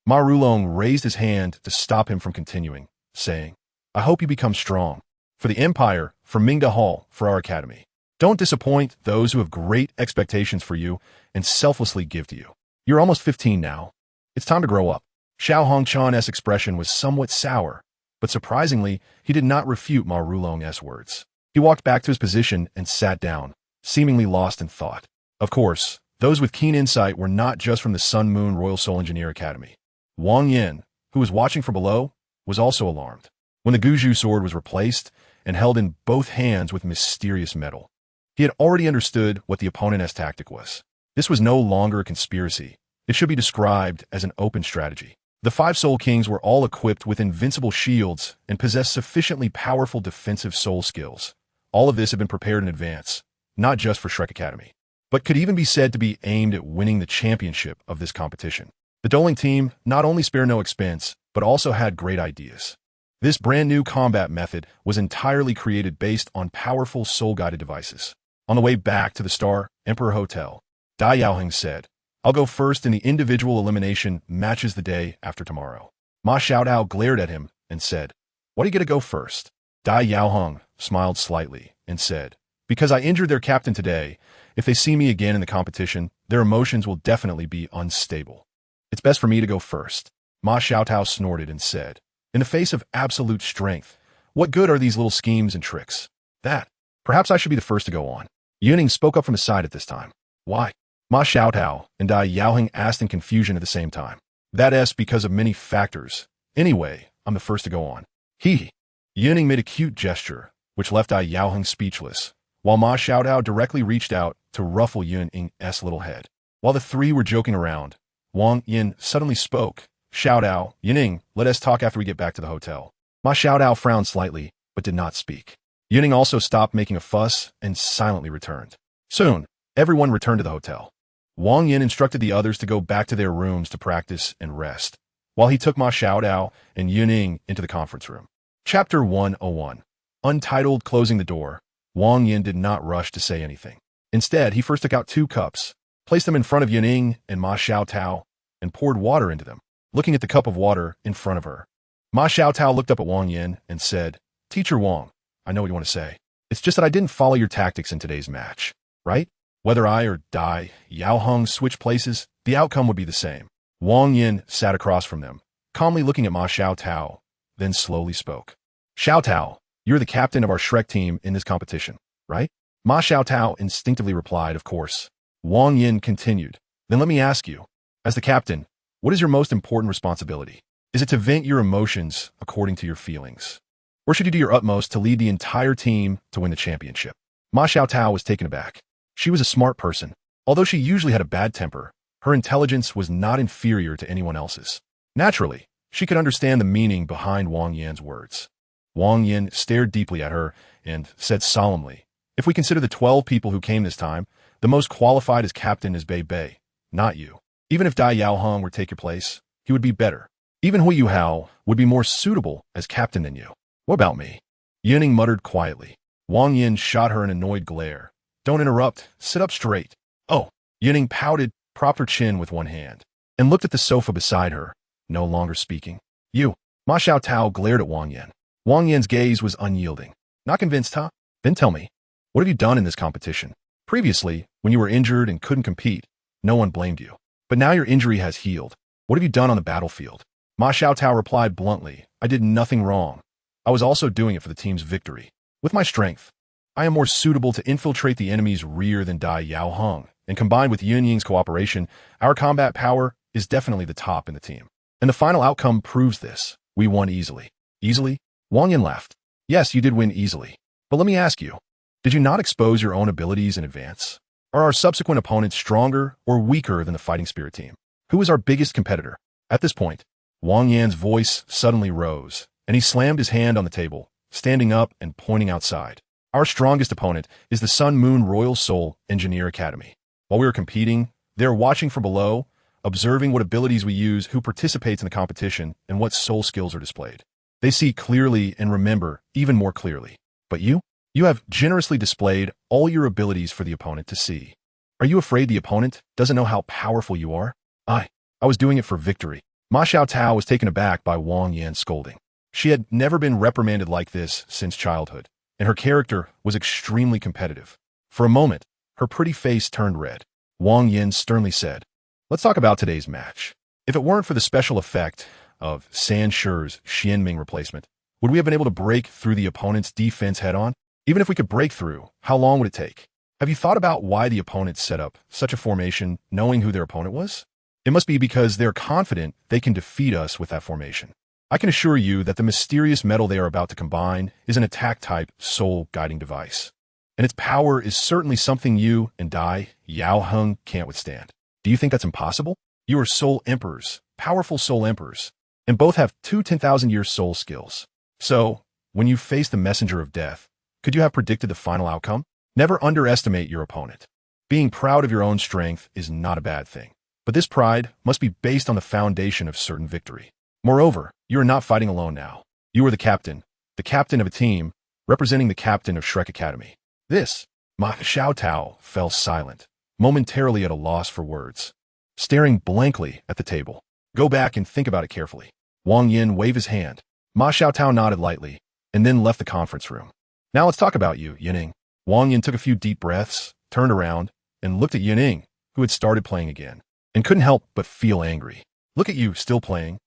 Ma Rulong raised his hand to stop him from continuing, saying, "I hope you become strong. For the Empire, for Mingda Hall, for our academy. Don't disappoint those who have great expectations for you and selflessly give to you. You're almost 15 now. It's time to grow up." Xiao Hongshan's expression was somewhat sour, but surprisingly, he did not refute Ma Rulong's words. He walked back to his position and sat down, seemingly lost in thought. Of course, those with keen insight were not just from the Sun Moon Royal Soul Engineer Academy. Wang Yin, who was watching from below, was also alarmed. When the Guju sword was replaced and held in both hands with mysterious metal, he had already understood what the opponent's tactic was. This was no longer a conspiracy. It should be described as an open strategy. The 5 Soul Kings were all equipped with invincible shields and possessed sufficiently powerful defensive soul skills. All of this had been prepared in advance, not just for Shrek Academy, but could even be said to be aimed at winning the championship of this competition. The Douluo team not only spared no expense, but also had great ideas. This brand new combat method was entirely created based on powerful soul-guided devices. On the way back to the Star Emperor Hotel, Dai Yaoheng said, "I'll go first in the individual elimination matches the day after tomorrow." Ma Xiaodao glared at him and said, "Why do you get to go first?" Dai Yaoheng smiled slightly and said, "Because I injured their captain today. If they see me again in the competition, their emotions will definitely be unstable. It's best for me to go first." Ma Xiaotao snorted and said, "In the face of absolute strength, what good are these little schemes and tricks? That, perhaps I should be the first to go on." Yun Ying spoke up from his side at this time. "Why?" Ma Xiaotao and Dai Yaoheng asked in confusion at the same time. "That's because of many factors. Anyway, I'm the first to go on." He. Yun Ying made a cute gesture, which left Dai Yaoheng speechless, while Ma Xiaotao directly reached out to ruffle Yun Ying's little head. While the 3 were joking around, Wang Yin suddenly spoke. "Xiaodao, Yun Ying, let us talk after we get back to the hotel." Ma Xiaodao frowned slightly, but did not speak. Yun Ying also stopped making a fuss and silently returned. Soon, everyone returned to the hotel. Wang Yin instructed the others to go back to their rooms to practice and rest, while he took Ma Xiaodao and Yun Ying into the conference room. Chapter 101. Untitled Closing the Door. Wang Yin did not rush to say anything. Instead, he first took out 2 cups, placed them in front of Yun Ying and Ma Xiaotao, and poured water into them, looking at the cup of water in front of her. Ma Xiaotao looked up at Wang Yin and said, "Teacher Wang, I know what you want to say. It's just that I didn't follow your tactics in today's match, right? Whether I or Dai Yaoheng switch places, the outcome would be the same." Wang Yin sat across from them, calmly looking at Ma Xiaotao, then slowly spoke. Xiaotao, you're the captain of our Shrek team in this competition, right? Ma Xiaotao instinctively replied, of course. Wang Yin continued, then let me ask you, as the captain, what is your most important responsibility? Is it to vent your emotions according to your feelings? Or should you do your utmost to lead the entire team to win the championship? Ma Xiaotao was taken aback. She was a smart person. Although she usually had a bad temper, her intelligence was not inferior to anyone else's. Naturally, she could understand the meaning behind Wang Yan's words. Wang Yin stared deeply at her and said solemnly, if we consider the 12 people who came this time, the most qualified as captain is Bei Bei, not you. Even if Dai Yaoheng were to take your place, he would be better. Even Hui Yuhao would be more suitable as captain than you. What about me? Yun Ying muttered quietly. Wang Yin shot her an annoyed glare. Don't interrupt. Sit up straight. Oh. Yun Ying pouted, propped her chin with one hand, and looked at the sofa beside her, no longer speaking. You. Ma Xiaotao glared at Wang Yin. Wang Yin's gaze was unyielding. Not convinced, huh? Then tell me, what have you done in this competition? Previously, when you were injured and couldn't compete, no one blamed you. But now your injury has healed. What have you done on the battlefield? Ma Xiaotao replied bluntly, I did nothing wrong. I was also doing it for the team's victory. With my strength, I am more suitable to infiltrate the enemy's rear than Dai Yaoheng, and combined with Yun Ying's cooperation, our combat power is definitely the top in the team. And the final outcome proves this. We won easily. Easily? Wang Yin laughed. Yes, you did win easily. But let me ask you, did you not expose your own abilities in advance? Are our subsequent opponents stronger or weaker than the Fighting Spirit team? Who is our biggest competitor? At this point, Wang Yan's voice suddenly rose, and he slammed his hand on the table, standing up and pointing outside. Our strongest opponent is the Sun Moon Royal Soul Engineer Academy. While we are competing, they are watching from below, observing what abilities we use, who participates in the competition, and what soul skills are displayed. They see clearly and remember even more clearly. But you? You have generously displayed all your abilities for the opponent to see. Are you afraid the opponent doesn't know how powerful you are? I was doing it for victory. Ma Xiaotao was taken aback by Wang Yan's scolding. She had never been reprimanded like this since childhood, and her character was extremely competitive. For a moment, her pretty face turned red. Wang Yin sternly said, let's talk about today's match. If it weren't for the special effect of San Shi's Xianming replacement, would we have been able to break through the opponent's defense head-on? Even if we could break through, how long would it take? Have you thought about why the opponent set up such a formation knowing who their opponent was? It must be because they're confident they can defeat us with that formation. I can assure you that the mysterious metal they are about to combine is an attack-type soul guiding device. And its power is certainly something you and Dai Yaoheng can't withstand. Do you think that's impossible? You are soul emperors, powerful soul emperors, and both have two 10,000-year soul skills. So, when you face the messenger of death, could you have predicted the final outcome? Never underestimate your opponent. Being proud of your own strength is not a bad thing, but this pride must be based on the foundation of certain victory. Moreover, you are not fighting alone now. You are the captain of a team, representing the captain of Shrek Academy. This, Ma Xiaotao fell silent, momentarily at a loss for words, staring blankly at the table. Go back and think about it carefully. Wang Yin waved his hand. Ma Xiaotao nodded lightly, and then left the conference room. Now let's talk about you, Yun Ying. Wang Yin took a few deep breaths, turned around, and looked at Yun Ying, who had started playing again, and couldn't help but feel angry. Look at you, still playing.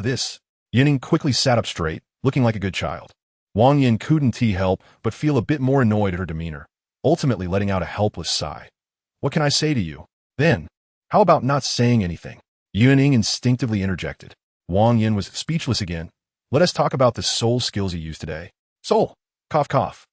This. Yun Ying quickly sat up straight, looking like a good child. Wang Yin couldn't help but feel a bit more annoyed at her demeanor, ultimately letting out a helpless sigh. What can I say to you? Then, how about not saying anything? Yun Ying instinctively interjected. Wang Yin was speechless again. Let us talk about the soul skills you used today. Soul. Cough, cough.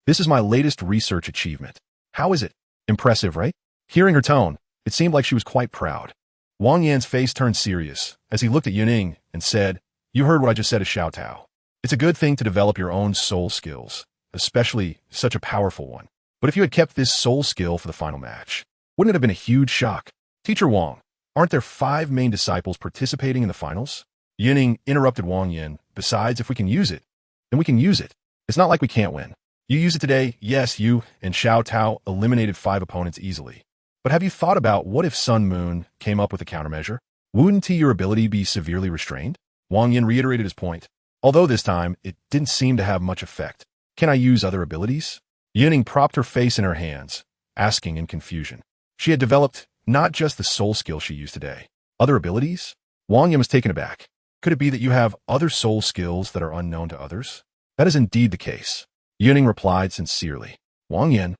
This is my latest research achievement. How is it? Impressive, right? Hearing her tone, it seemed like she was quite proud. Wang Yan's face turned serious as he looked at Yun Ying and said, you heard what I just said to Xiaotao. It's a good thing to develop your own soul skills, especially such a powerful one. But if you had kept this soul skill for the final match, wouldn't it have been a huge shock? Teacher Wang, aren't there 5 main disciples participating in the finals? Yun Ying interrupted Wang Yin. Besides, if we can use it, then we can use it. It's not like we can't win. You use it today, yes, you and Xiaotao eliminated 5 opponents easily. But have you thought about what if Sun Moon came up with a countermeasure? Wouldn't your ability be severely restrained? Wang Yin reiterated his point, although this time it didn't seem to have much effect. Can I use other abilities? Yun Ying propped her face in her hands, asking in confusion. She had developed not just the soul skill she used today, Other abilities? Wang Yin was taken aback. Could it be that you have other soul skills that are unknown to others? That is indeed the case. Yun Ying replied sincerely. Wang Yin,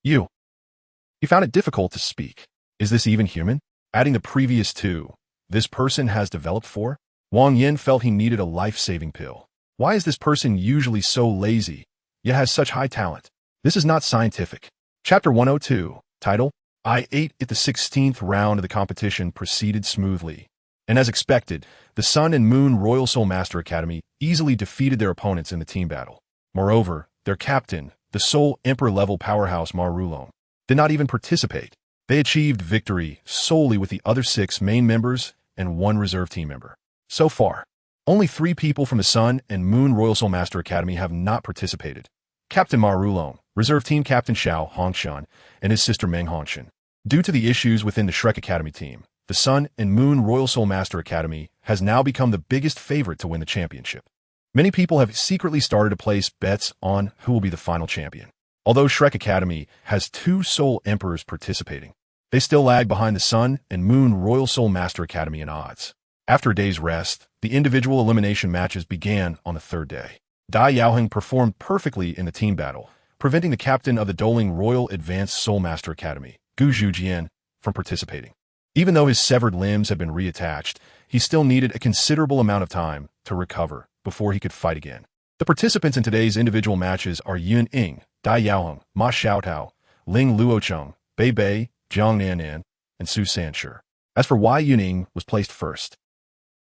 you. He found it difficult to speak. Is this even human? Adding the previous two, this person has developed for? Wang Yin felt he needed a life-saving pill. Why is this person usually so lazy, yet has such high talent? This is not scientific. Chapter 102, title, I ate it. The 16th round of the competition proceeded smoothly. And as expected, the Sun and Moon Royal Soul Master Academy easily defeated their opponents in the team battle. Moreover, their captain, the Soul Emperor-level powerhouse Marulong, did not even participate. They achieved victory solely with the other 6 main members and 1 reserve team member. So far, only 3 people from the Sun and Moon Royal Soul Master Academy have not participated. Captain Marulong, reserve team captain Xiao Hongshan, and his sister Meng Hongshan. Due to the issues within the Shrek Academy team, the Sun and Moon Royal Soul Master Academy has now become the biggest favorite to win the championship. Many people have secretly started to place bets on who will be the final champion. Although Shrek Academy has 2 Soul Emperors participating, they still lag behind the Sun and Moon Royal Soul Master Academy in odds. After a day's rest, the individual elimination matches began on the 3rd day. Dai Yaoheng performed perfectly in the team battle, preventing the captain of the Douluo Royal Advanced Soul Master Academy, Gu Zhujian, from participating. Even though his severed limbs had been reattached, he still needed a considerable amount of time to recover before he could fight again. The participants in today's individual matches are Yun Ying, Dai Yaoheng, Ma Xiaotao, Ling Luocheng, Bei Bei, Jiang Nanan, and Su Sanshi. As for why Yun Ying was placed first,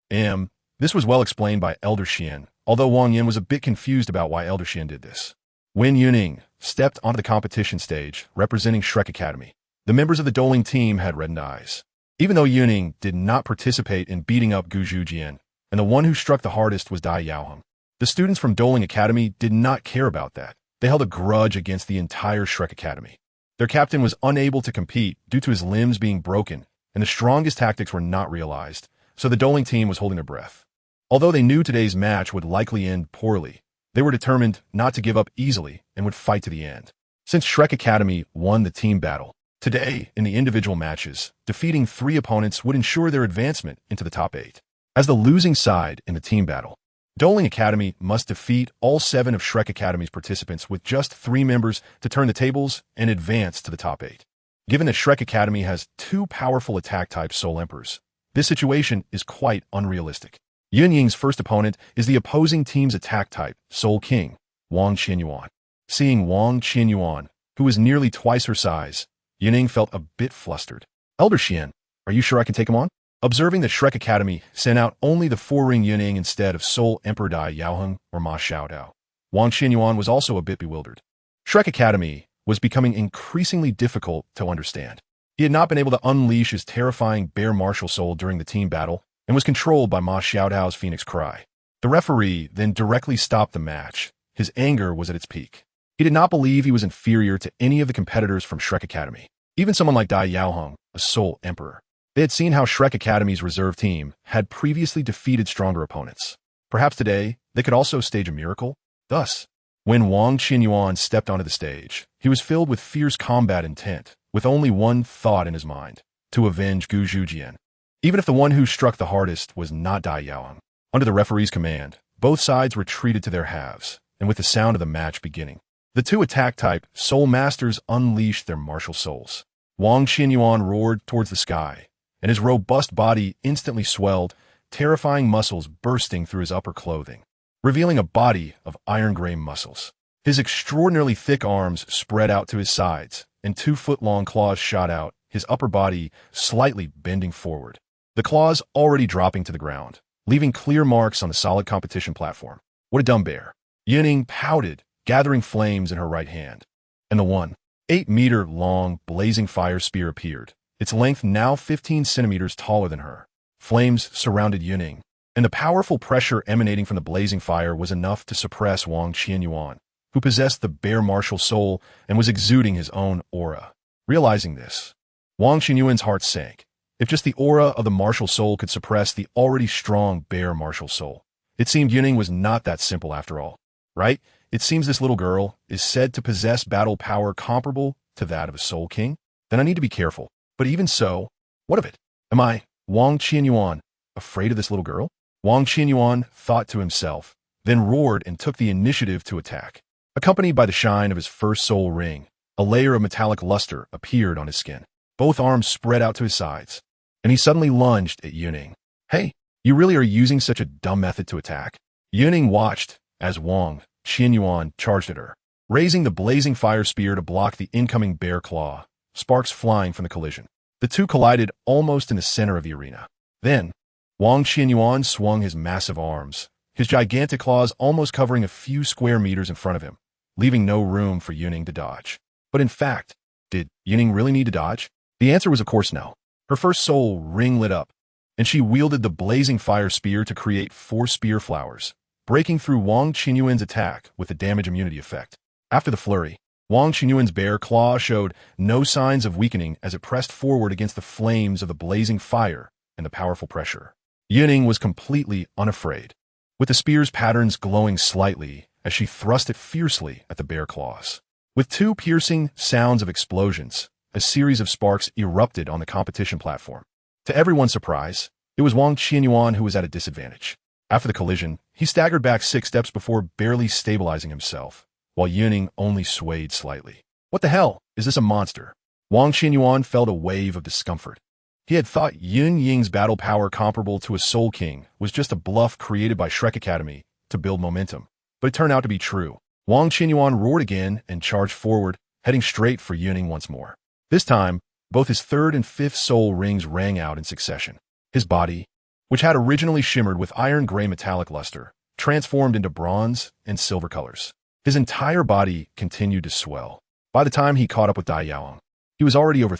this was well explained by Elder Xian, although Wang Yin was a bit confused about why Elder Xian did this. When Yun Ying stepped onto the competition stage representing Shrek Academy, the members of the Douluo team had reddened eyes. Even though Yun Ying did not participate in beating up Gu Zhujian, and the one who struck the hardest was Dai Yaoheng, the students from Douluo Academy did not care about that. They held a grudge against the entire Shrek Academy. Their captain was unable to compete due to his limbs being broken, and the strongest tactics were not realized, so the Douluo team was holding their breath. Although they knew today's match would likely end poorly, they were determined not to give up easily and would fight to the end. Since Shrek Academy won the team battle, today, in the individual matches, defeating 3 opponents would ensure their advancement into the top 8. As the losing side in the team battle, Douluo Academy must defeat all 7 of Shrek Academy's participants with just 3 members to turn the tables and advance to the top 8. Given that Shrek Academy has 2 powerful attack-type Soul Emperors, this situation is quite unrealistic. Yun Ying's first opponent is the opposing team's attack-type Soul King, Wang Qinyuan. Seeing Wang Qinyuan, who is nearly twice her size, Yun Ying felt a bit flustered. Elder Xian, are you sure I can take him on? Observing that Shrek Academy sent out only the 4-ring Yun Ying instead of Soul Emperor Dai Yaoheng or Ma Xiaotao, Wang Qinyuan was also a bit bewildered. Shrek Academy was becoming increasingly difficult to understand. He had not been able to unleash his terrifying bear martial soul during the team battle and was controlled by Ma Xiaotao's Phoenix Cry. The referee then directly stopped the match. His anger was at its peak. He did not believe he was inferior to any of the competitors from Shrek Academy, even someone like Dai Yaoheng, a Soul Emperor. They had seen how Shrek Academy's reserve team had previously defeated stronger opponents. Perhaps today, they could also stage a miracle? Thus, when Wang Qinyuan stepped onto the stage, he was filled with fierce combat intent, with only one thought in his mind: to avenge Gu Zhujian. Even if the one who struck the hardest was not Dai Yaoheng. Under the referee's command, both sides retreated to their halves, and with the sound of the match beginning, the 2 attack-type Soul Masters unleashed their martial souls. Wang Qinyuan roared towards the sky, and his robust body instantly swelled, terrifying muscles bursting through his upper clothing, revealing a body of iron-gray muscles. His extraordinarily thick arms spread out to his sides, and 2-foot-long claws shot out, his upper body slightly bending forward. The claws already dropping to the ground, leaving clear marks on the solid competition platform. What a dumb bear. Yun Ying pouted, gathering flames in her right hand. And the 8-meter-long blazing fire spear appeared, its length now 15 centimeters taller than her. Flames surrounded Yun Ying, and the powerful pressure emanating from the blazing fire was enough to suppress Wang Qinyuan, who possessed the bear martial soul and was exuding his own aura. Realizing this, Wang Qinyuan's heart sank. If just the aura of the martial soul could suppress the already strong bear martial soul, it seemed Yun Ying was not that simple after all. Right? It seems this little girl is said to possess battle power comparable to that of a Soul King? Then I need to be careful. But even so, what of it? Am I Wang Qianyuan, afraid of this little girl? Wang Qianyuan thought to himself, then roared and took the initiative to attack. Accompanied by the shine of his first soul ring, a layer of metallic luster appeared on his skin. Both arms spread out to his sides, and he suddenly lunged at Yun Ying. Hey, you really are using such a dumb method to attack? Yun Ying watched as Wang Qianyuan charged at her, raising the blazing fire spear to block the incoming bear claw, sparks flying from the collision. The two collided almost in the center of the arena. Then, Wang Qianyuan swung his massive arms, his gigantic claws almost covering a few square meters in front of him, leaving no room for Yun Ying to dodge. But in fact, did Yun Ying really need to dodge? The answer was of course no. Her first soul ring lit up, and she wielded the blazing fire spear to create 4 spear flowers, breaking through Wang Qianyuan's attack with the damage immunity effect. After the flurry, Wang Qianyuan's bear claw showed no signs of weakening as it pressed forward against the flames of the blazing fire and the powerful pressure. Yun Ying was completely unafraid, with the spear's patterns glowing slightly as she thrust it fiercely at the bear claws. With 2 piercing sounds of explosions, a series of sparks erupted on the competition platform. To everyone's surprise, it was Wang Qianyuan who was at a disadvantage. After the collision, he staggered back 6 steps before barely stabilizing himself, while Yun Ying only swayed slightly. What the hell? Is this a monster? Wang Qianyuan felt a wave of discomfort. He had thought Yun Ying's battle power comparable to a Soul King was just a bluff created by Shrek Academy to build momentum, but it turned out to be true. Wang Qianyuan roared again and charged forward, heading straight for Yun Ying once more. This time, both his 3rd and 5th soul rings rang out in succession. His body, which had originally shimmered with iron-gray metallic luster, transformed into bronze and silver colors. His entire body continued to swell. By the time he caught up with Dai Yaoang, he was already over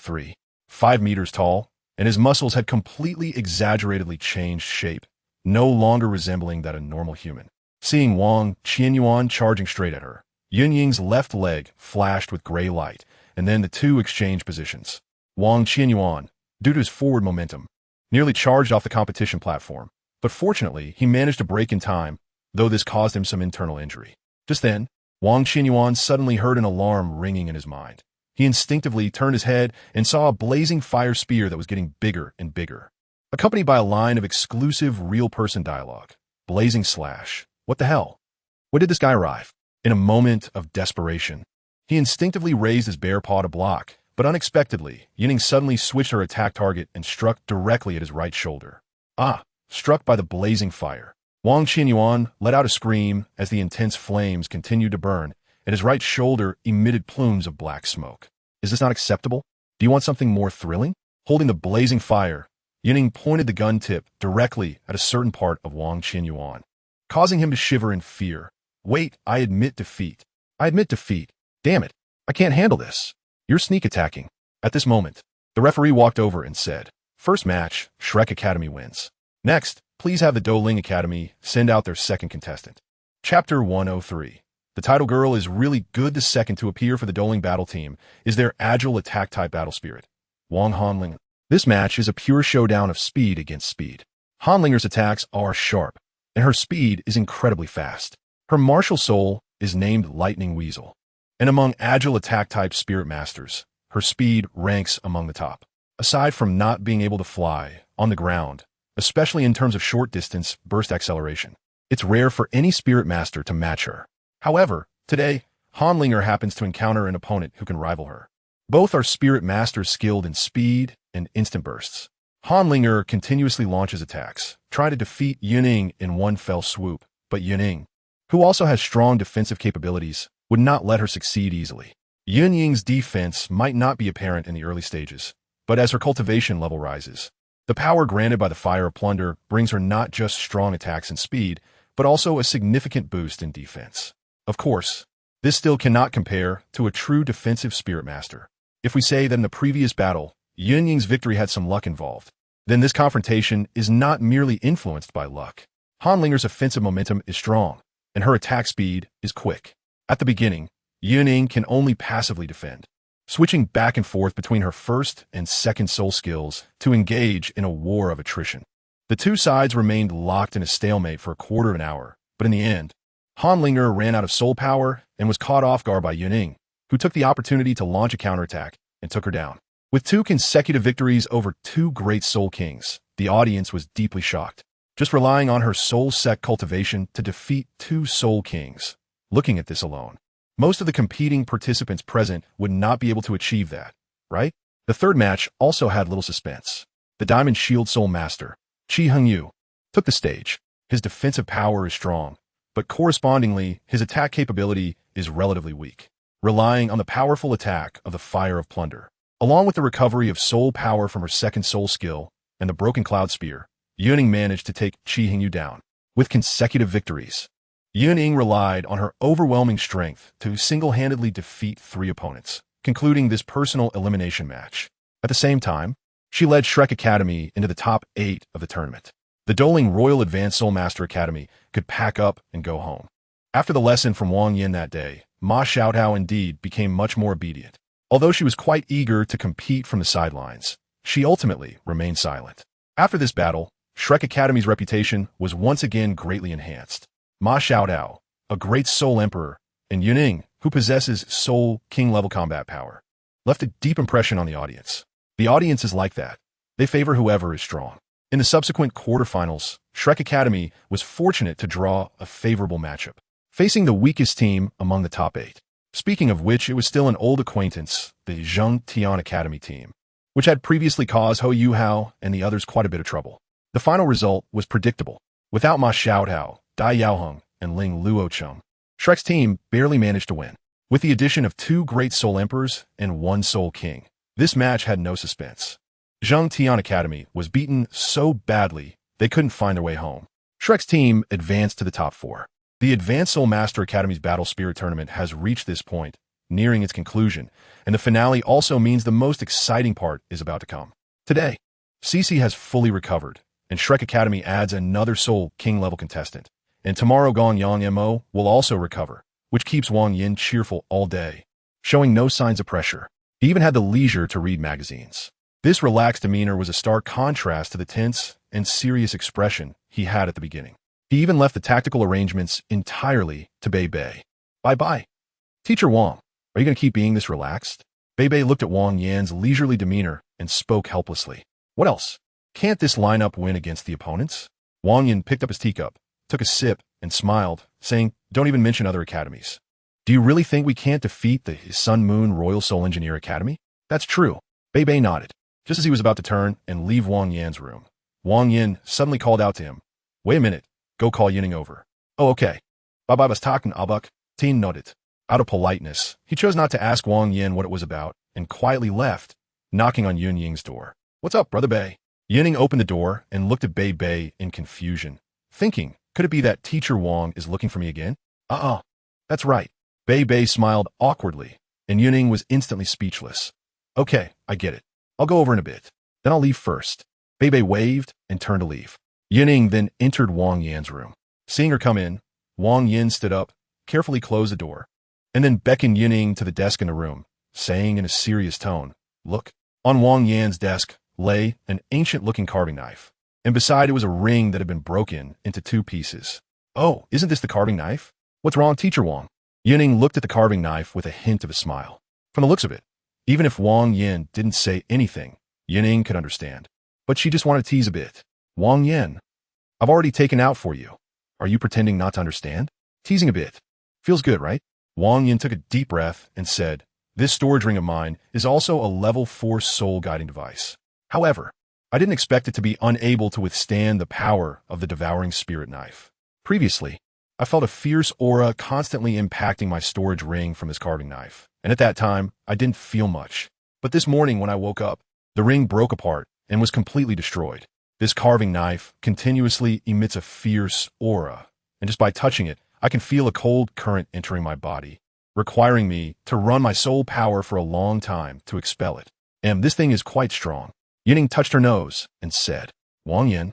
5 meters tall, and his muscles had completely exaggeratedly changed shape, no longer resembling that of a normal human. Seeing Wang Qianyuan charging straight at her, Yun Ying's left leg flashed with gray light, and then the two exchanged positions. Wang Qianyuan, due to his forward momentum, nearly charged off the competition platform, but fortunately he managed to break in time, though this caused him some internal injury. Just then, Wang Qianyuan suddenly heard an alarm ringing in his mind. He instinctively turned his head and saw a blazing fire spear that was getting bigger and bigger, accompanied by a line of exclusive real-person dialogue. Blazing slash. What the hell? When did this guy arrive? In a moment of desperation, he instinctively raised his bare paw to block, but unexpectedly, Yun Ying suddenly switched her attack target and struck directly at his right shoulder. Struck by the blazing fire. Wang Qianyuan let out a scream as the intense flames continued to burn, and his right shoulder emitted plumes of black smoke. Is this not acceptable? Do you want something more thrilling? Holding the blazing fire, Yun Ying pointed the gun tip directly at a certain part of Wang Qianyuan, causing him to shiver in fear. Wait, I admit defeat. Damn it, I can't handle this. You're sneak attacking. At this moment, the referee walked over and said, "First match, Shrek Academy wins. Next, please have the Douluo Academy send out their second contestant." Chapter 103. The title girl is really good. The second to appear for the Douluo battle team is their agile attack-type battle spirit, Wang Hanling. This match is a pure showdown of speed against speed. Hanlinger's attacks are sharp, and her speed is incredibly fast. Her martial soul is named Lightning Weasel, and among agile attack-type spirit masters, her speed ranks among the top. Aside from not being able to fly on the ground, especially in terms of short-distance burst acceleration, it's rare for any spirit master to match her. However, today, Hanlinger happens to encounter an opponent who can rival her. Both are spirit masters skilled in speed and instant bursts. Hanlinger continuously launches attacks, trying to defeat Yun Ying in one fell swoop, but Yun Ying, who also has strong defensive capabilities, would not let her succeed easily. Yun Ying's defense might not be apparent in the early stages, but as her cultivation level rises, the power granted by the Fire of Plunder brings her not just strong attacks and speed, but also a significant boost in defense. Of course, this still cannot compare to a true defensive spirit master. If we say that in the previous battle, Yun Ying's victory had some luck involved, then this confrontation is not merely influenced by luck. Hanlinger's offensive momentum is strong, and her attack speed is quick. At the beginning, Yun Ying can only passively defend, switching back and forth between her first and second soul skills to engage in a war of attrition. The two sides remained locked in a stalemate for a quarter of an hour, but in the end, Hanlinger ran out of soul power and was caught off guard by Yun Ying, who took the opportunity to launch a counterattack and took her down. With 2 consecutive victories over 2 great Soul Kings, the audience was deeply shocked. Just relying on her Soul Sect cultivation to defeat 2 Soul Kings. Looking at this alone, most of the competing participants present would not be able to achieve that, right? The third match also had little suspense. The Diamond Shield Soul Master, Chi Hengyu, took the stage. His defensive power is strong, but correspondingly, his attack capability is relatively weak, relying on the powerful attack of the Fire of Plunder. Along with the recovery of soul power from her second soul skill and the Broken Cloud Spear, Yun Ying managed to take Chi Hengyu down. With consecutive victories, Yun Ying relied on her overwhelming strength to single-handedly defeat 3 opponents, concluding this personal elimination match. At the same time, she led Shrek Academy into the top 8 of the tournament. The Douluo Royal Advanced Soul Master Academy could pack up and go home. After the lesson from Wang Yin that day, Ma Xiaotao indeed became much more obedient. Although she was quite eager to compete from the sidelines, she ultimately remained silent. After this battle, Shrek Academy's reputation was once again greatly enhanced. Ma Xiaotao, a great Soul Emperor, and Yun Ying, who possesses Soul King-level combat power, left a deep impression on the audience. The audience is like that. They favor whoever is strong. In the subsequent quarterfinals, Shrek Academy was fortunate to draw a favorable matchup, facing the weakest team among the top 8. Speaking of which, it was still an old acquaintance, the Zhengtian Academy team, which had previously caused Ho Yuhao and the others quite a bit of trouble. The final result was predictable. Without Ma Xiaotao, Dai Yaoheng, and Ling Luocheng, Shrek's team barely managed to win. With the addition of 2 great Soul Emperors and 1 Soul King, this match had no suspense. Zhengtian Academy was beaten so badly they couldn't find their way home. Shrek's team advanced to the top 4. The Advanced Soul Master Academy's Battle Spirit Tournament has reached this point, nearing its conclusion, and the finale also means the most exciting part is about to come. Today, Cece has fully recovered, and Shrek Academy adds another Soul King-level contestant. And tomorrow Gong Yang Mo will also recover, which keeps Wang Yin cheerful all day, showing no signs of pressure. He even had the leisure to read magazines. This relaxed demeanor was a stark contrast to the tense and serious expression he had at the beginning. He even left the tactical arrangements entirely to Bei Bei. Bye-bye. Teacher Wang, are you going to keep being this relaxed? Bei Bei looked at Wang Yan's leisurely demeanor and spoke helplessly. What else? Can't this lineup win against the opponents? Wang Yan picked up his teacup, took a sip, and smiled, saying, don't even mention other academies. Do you really think we can't defeat the Sun Moon Royal Soul Engineer Academy? That's true. Bei Bei nodded. Just as he was about to turn and leave Wang Yan's room, Wang Yin suddenly called out to him, wait a minute, go call Yun Ying.However. Oh, okay. Bye-bye was talking, Abuk. Teen nodded. Out of politeness, he chose not to ask Wang Yin what it was about and quietly left, knocking on Yun Ying's door. What's up, Brother Bei? Yun Ying opened the door and looked at Bei Bei in confusion, thinking, could it be that Teacher Wang is looking for me again? That's right. Bei Bei smiled awkwardly, and Yun Ying was instantly speechless. Okay, I get it. I'll go over in a bit. Then I'll leave first. Bei Bei waved and turned to leave. Yun Ying then entered Wang Yan's room. Seeing her come in, Wang Yin stood up, carefully closed the door, and then beckoned Yun Ying to the desk in the room, saying in a serious tone, look. On Wang Yan's desk lay an ancient-looking carving knife, and beside it was a ring that had been broken into 2 pieces. Oh, isn't this the carving knife? What's wrong, Teacher Wang? Yun Ying looked at the carving knife with a hint of a smile. From the looks of it, even if Wang Yin didn't say anything, Yun Ying could understand. But she just wanted to tease a bit. Wang Yin, I've already taken out for you. Are you pretending not to understand? Teasing a bit. Feels good, right? Wang Yin took a deep breath and said, this storage ring of mine is also a level 4 soul guiding device. However, I didn't expect it to be unable to withstand the power of the Devouring Spirit Knife. Previously, I felt a fierce aura constantly impacting my storage ring from this carving knife, and at that time, I didn't feel much. But this morning when I woke up, the ring broke apart and was completely destroyed. This carving knife continuously emits a fierce aura, and just by touching it, I can feel a cold current entering my body, requiring me to run my soul power for a long time to expel it. And this thing is quite strong. Yun Ying touched her nose and said, Wang Yin,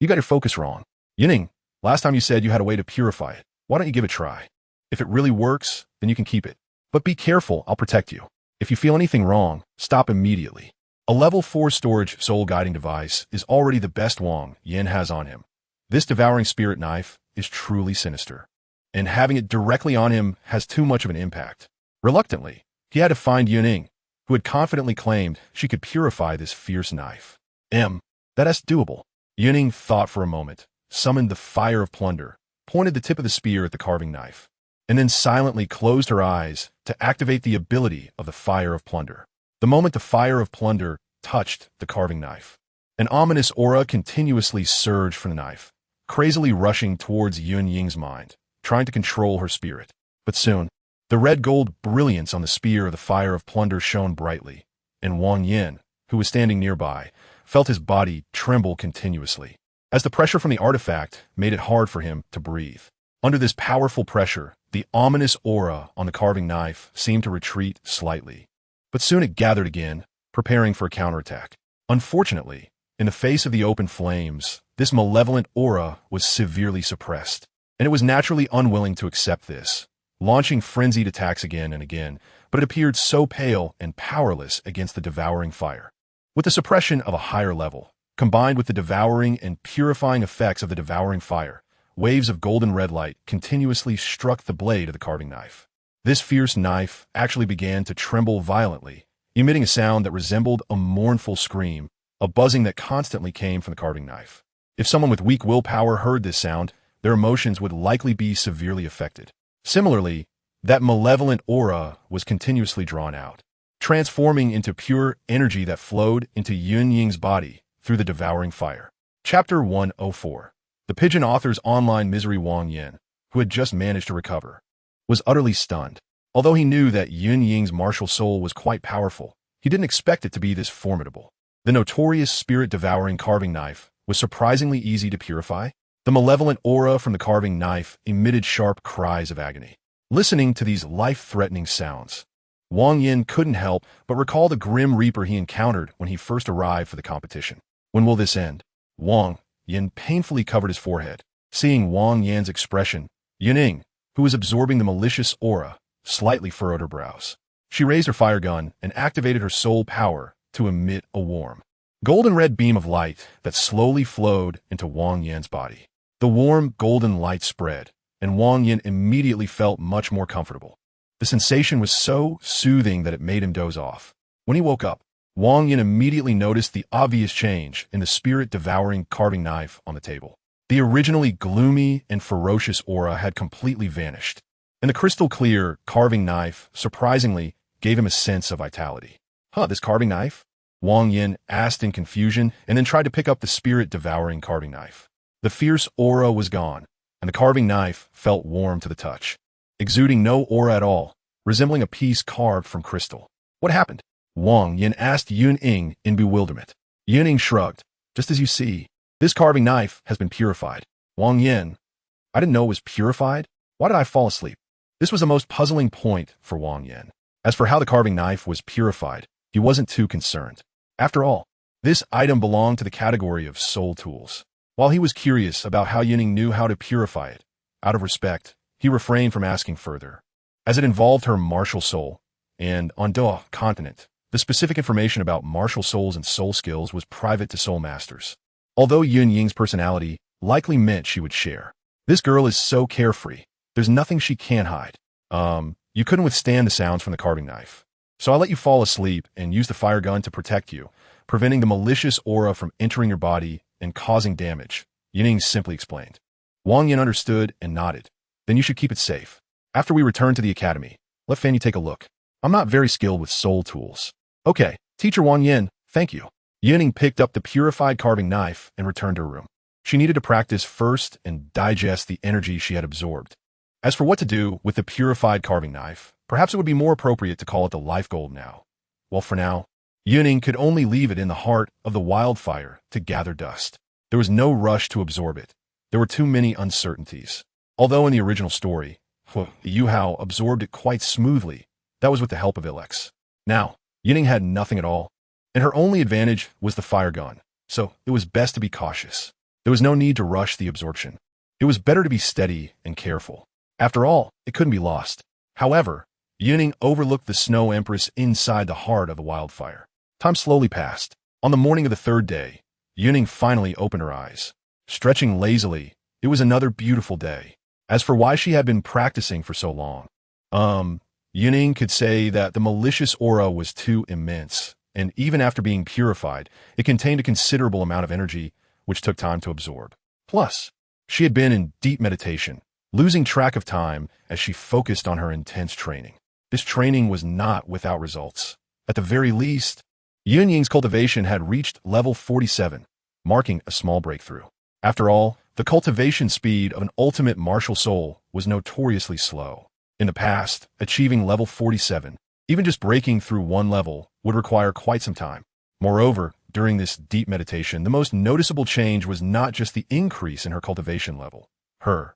you got your focus wrong. Yun Ying, last time you said you had a way to purify it. Why don't you give it a try? If it really works, then you can keep it. But be careful, I'll protect you. If you feel anything wrong, stop immediately. A level 4 storage soul guiding device is already the best Wang Yin has on him. This Devouring Spirit Knife is truly sinister, and having it directly on him has too much of an impact. Reluctantly, he had to find Yun Ying, who had confidently claimed she could purify this fierce knife. That's doable. Yun Ying thought for a moment, summoned the fire of plunder, pointed the tip of the spear at the carving knife, and then silently closed her eyes to activate the ability of the fire of plunder. The moment the fire of plunder touched the carving knife, an ominous aura continuously surged from the knife, crazily rushing towards Yun Ying's mind, trying to control her spirit. But soon, the red-gold brilliance on the spear of the fire of plunder shone brightly, and Wang Yin, who was standing nearby, felt his body tremble continuously, as the pressure from the artifact made it hard for him to breathe. Under this powerful pressure, the ominous aura on the carving knife seemed to retreat slightly. But soon it gathered again, preparing for a counterattack. Unfortunately, in the face of the open flames, this malevolent aura was severely suppressed, and it was naturally unwilling to accept this, launching frenzied attacks again and again, but it appeared so pale and powerless against the devouring fire. With the suppression of a higher level, combined with the devouring and purifying effects of the devouring fire, waves of golden red light continuously struck the blade of the carving knife. This fierce knife actually began to tremble violently, emitting a sound that resembled a mournful scream, a buzzing that constantly came from the carving knife. If someone with weak willpower heard this sound, their emotions would likely be severely affected. Similarly, that malevolent aura was continuously drawn out, transforming into pure energy that flowed into Yun Ying's body through the devouring fire. Chapter 104. The pigeon author's online misery. Wang Yin, who had just managed to recover, was utterly stunned. Although he knew that Yun Ying's martial soul was quite powerful, he didn't expect it to be this formidable. The notorious spirit-devouring carving knife was surprisingly easy to purify. The malevolent aura from the carving knife emitted sharp cries of agony. Listening to these life-threatening sounds, Wang Yin couldn't help but recall the grim reaper he encountered when he first arrived for the competition. When will this end? Wang Yin painfully covered his forehead. Seeing Wang Yin's expression, Yun Ying, who was absorbing the malicious aura, slightly furrowed her brows. She raised her fire gun and activated her soul power to emit a warm, golden red beam of light that slowly flowed into Wang Yin's body. The warm, golden light spread, and Wang Yin immediately felt much more comfortable. The sensation was so soothing that it made him doze off. When he woke up, Wang Yin immediately noticed the obvious change in the spirit-devouring carving knife on the table. The originally gloomy and ferocious aura had completely vanished, and the crystal-clear carving knife surprisingly gave him a sense of vitality. This carving knife? Wang Yin asked in confusion and then tried to pick up the spirit-devouring carving knife. The fierce aura was gone, and the carving knife felt warm to the touch, exuding no aura at all, resembling a piece carved from crystal. What happened? Wang Yin asked Yun Ying in bewilderment. Yun Ying shrugged. Just as you see, this carving knife has been purified. Wang Yin, I didn't know it was purified. Why did I fall asleep? This was the most puzzling point for Wang Yin. As for how the carving knife was purified, he wasn't too concerned. After all, this item belonged to the category of soul tools. While he was curious about how Yun Ying knew how to purify it, out of respect, he refrained from asking further, as it involved her martial soul, and on Douluo continent, the specific information about martial souls and soul skills was private to soul masters. Although Yun Ying's personality likely meant she would share. This girl is so carefree. There's nothing she can't hide. You couldn't withstand the sounds from the carving knife. So I let you fall asleep and use the fire gun to protect you, preventing the malicious aura from entering your body and causing damage, Yun Ying simply explained. Wang Yin understood and nodded. Then you should keep it safe. After we return to the academy, let Fanny take a look. I'm not very skilled with soul tools. Okay, Teacher Wang Yin, thank you. Yun Ying picked up the purified carving knife and returned to her room. She needed to practice first and digest the energy she had absorbed. As for what to do with the purified carving knife, perhaps it would be more appropriate to call it the life gold now. Well, for now, Yun Ying could only leave it in the heart of the wildfire to gather dust. There was no rush to absorb it. There were too many uncertainties. Although in the original story, Yu-Hao absorbed it quite smoothly, that was with the help of Ilex. Now, Yun Ying had nothing at all, and her only advantage was the fire gun, so it was best to be cautious. There was no need to rush the absorption. It was better to be steady and careful. After all, it couldn't be lost. However, Yun Ying overlooked the Snow Empress inside the heart of the wildfire. Time slowly passed. On the morning of the third day, Yun Ying finally opened her eyes. Stretching lazily, it was another beautiful day. As for why she had been practicing for so long, Yun Yun Ying could say that the malicious aura was too immense, and even after being purified, it contained a considerable amount of energy, which took time to absorb. Plus, she had been in deep meditation, losing track of time as she focused on her intense training. This training was not without results. At the very least, Yun Ying's cultivation had reached level 47, marking a small breakthrough. After all, the cultivation speed of an ultimate martial soul was notoriously slow. In the past, achieving level 47, even just breaking through one level, would require quite some time. Moreover, during this deep meditation, the most noticeable change was not just the increase in her cultivation level. Her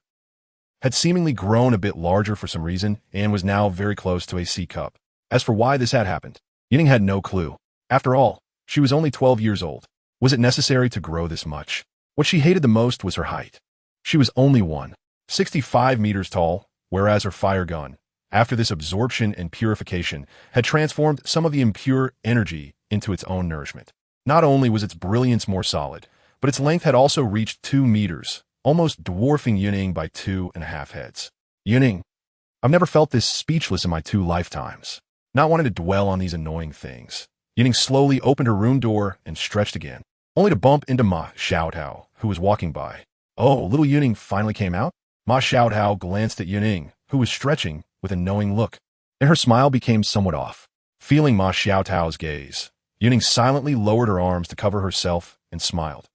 had seemingly grown a bit larger for some reason and was now very close to a C cup. As for why this had happened, Yun Ying had no clue. After all, she was only 12 years old. Was it necessary to grow this much? What she hated the most was her height. She was only 165 meters tall, whereas her fire gun, after this absorption and purification, had transformed some of the impure energy into its own nourishment. Not only was its brilliance more solid, but its length had also reached 2 meters, almost dwarfing Yun Ying by 2.5 heads. Yun Ying, I've never felt this speechless in my 2 lifetimes. Not wanting to dwell on these annoying things, Yun Ying slowly opened her room door and stretched again, only to bump into Ma Xiaotao, who was walking by. Oh, little Yun Ying finally came out? Ma Xiaotao glanced at Yun Ying, who was stretching, with a knowing look, and her smile became somewhat off. Feeling Ma Xiaotao's gaze, Yun Ying silently lowered her arms to cover herself and smiled.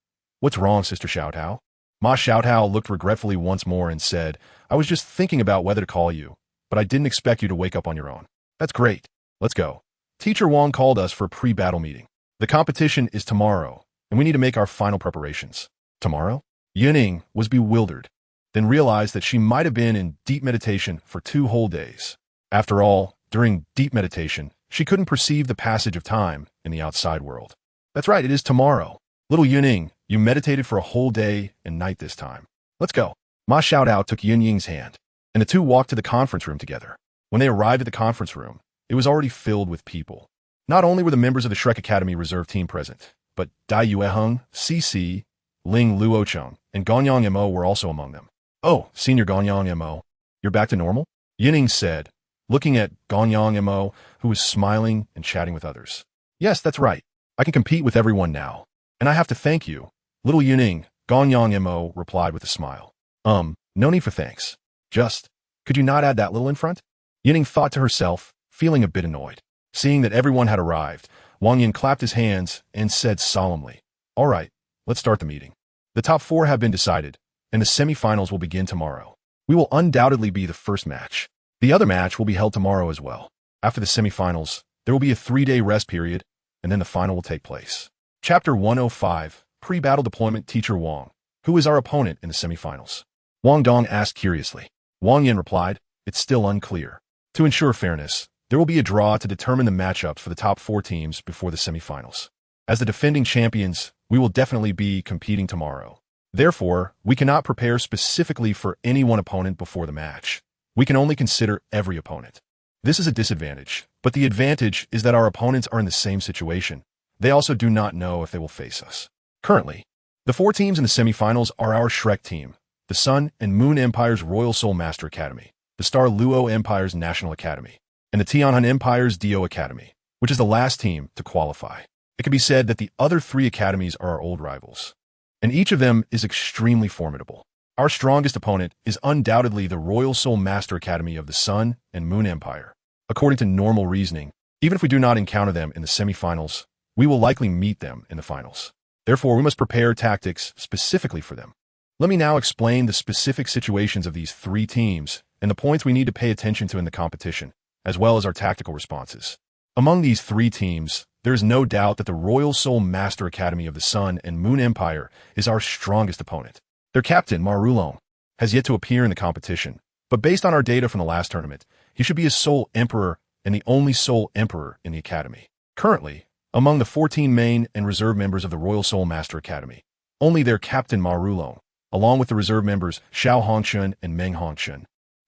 What's wrong, Sister Xiaotao? Ma Xiaotao looked regretfully once more and said, I was just thinking about whether to call you, but I didn't expect you to wake up on your own. That's great. Let's go. Teacher Wang called us for a pre-battle meeting. The competition is tomorrow, and we need to make our final preparations. Tomorrow? Yun Ying was bewildered, then realized that she might have been in deep meditation for 2 whole days. After all, during deep meditation, she couldn't perceive the passage of time in the outside world. That's right, it is tomorrow. Little Yun Ying, you meditated for a whole day and night this time. Let's go. Ma Xiaotao took Yun Ying's hand, and the two walked to the conference room together. When they arrived at the conference room, it was already filled with people. Not only were the members of the Shrek Academy reserve team present, but Dai Yueheng, CC, Ling Luocheng, and Ganyang Mo were also among them. Oh, Senior Ganyang Mo, you're back to normal? Yun Ying said, looking at Ganyang Mo, who was smiling and chatting with others. Yes, that's right. I can compete with everyone now. And I have to thank you. Little Yun Ying, Ganyang Mo replied with a smile. No need for thanks. Just, could you not add that little in front? Yun Ying thought to herself, feeling a bit annoyed. Seeing that everyone had arrived, Wang Yin clapped his hands and said solemnly, All right, let's start the meeting. The top 4 have been decided, and the semifinals will begin tomorrow. We will undoubtedly be the first match. The other match will be held tomorrow as well. After the semifinals, there will be a 3-day rest period, and then the final will take place. Chapter 105, Pre-Battle Deployment. Teacher Wang, who is our opponent in the semifinals? Wang Dong asked curiously. Wang Yin replied, It's still unclear. To ensure fairness, there will be a draw to determine the matchups for the top 4 teams before the semifinals. As the defending champions, we will definitely be competing tomorrow. Therefore, we cannot prepare specifically for any one opponent before the match. We can only consider every opponent. This is a disadvantage, but the advantage is that our opponents are in the same situation. They also do not know if they will face us. Currently, the 4 teams in the semifinals are our Shrek team, the Sun and Moon Empire's Royal Soul Master Academy, the Star Luo Empire's National Academy, and the Tianhan Empire's Dio Academy, which is the last team to qualify. It can be said that the other 3 academies are our old rivals, and each of them is extremely formidable. Our strongest opponent is undoubtedly the Royal Soul Master Academy of the Sun and Moon Empire. According to normal reasoning, even if we do not encounter them in the semifinals, we will likely meet them in the finals. Therefore, we must prepare tactics specifically for them. Let me now explain the specific situations of these 3 teams and the points we need to pay attention to in the competition, as well as our tactical responses. Among these 3 teams, there is no doubt that the Royal Soul Master Academy of the Sun and Moon Empire is our strongest opponent. Their captain, Marulong, has yet to appear in the competition, but based on our data from the last tournament, he should be a Soul Emperor and the only Soul Emperor in the Academy. Currently, among the 14 main and reserve members of the Royal Soul Master Academy, only their captain Marulong, along with the reserve members Xiao Hongchun and Meng Hongchun,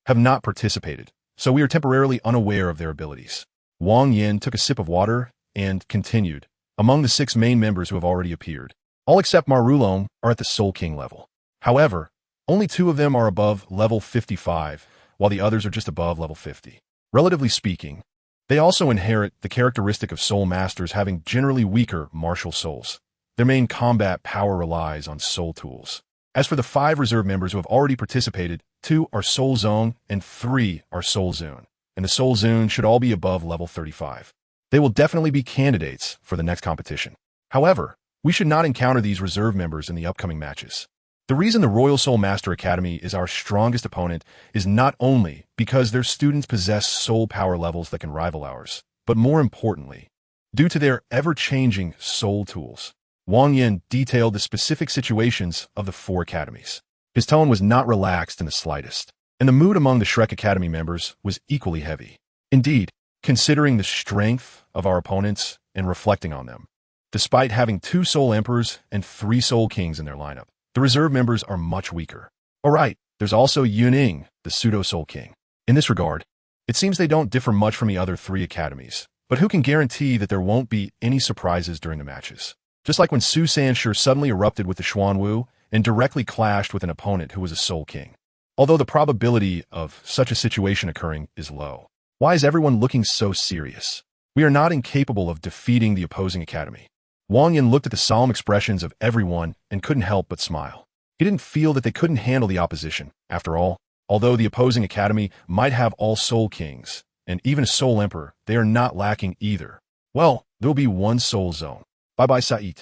have not participated, so we are temporarily unaware of their abilities. Wang Yin took a sip of water and continued, among the 6 main members who have already appeared, all except Marulong are at the Soul King level. However, only 2 of them are above level 55, while the others are just above level 50. Relatively speaking, they also inherit the characteristic of soul masters having generally weaker martial souls. Their main combat power relies on soul tools. As for the 5 reserve members who have already participated, 2 are Soul Zone and 3 are Soul Zune, and the Soul Zune should all be above level 35. They will definitely be candidates for the next competition. However, we should not encounter these reserve members in the upcoming matches. The reason the Royal Soul Master Academy is our strongest opponent is not only because their students possess soul power levels that can rival ours, but more importantly, due to their ever-changing soul tools. Wang Yin detailed the specific situations of the 4 academies. His tone was not relaxed in the slightest, and the mood among the Shrek Academy members was equally heavy. Indeed, considering the strength of our opponents and reflecting on them, despite having 2 Soul Emperors and 3 Soul Kings in their lineup, the reserve members are much weaker. Alright, there's also Yun Ying, the pseudo-Soul King. In this regard, it seems they don't differ much from the other 3 academies, but who can guarantee that there won't be any surprises during the matches? Just like when Su Sanshi suddenly erupted with the Xuanwu and directly clashed with an opponent who was a Soul King. Although the probability of such a situation occurring is low. Why is everyone looking so serious? We are not incapable of defeating the opposing academy. Wang Yin looked at the solemn expressions of everyone and couldn't help but smile. He didn't feel that they couldn't handle the opposition. After all, although the opposing academy might have all Soul Kings and even a Soul Emperor, they are not lacking either. Well, there will be one Soul Zone. Bye-bye, Said.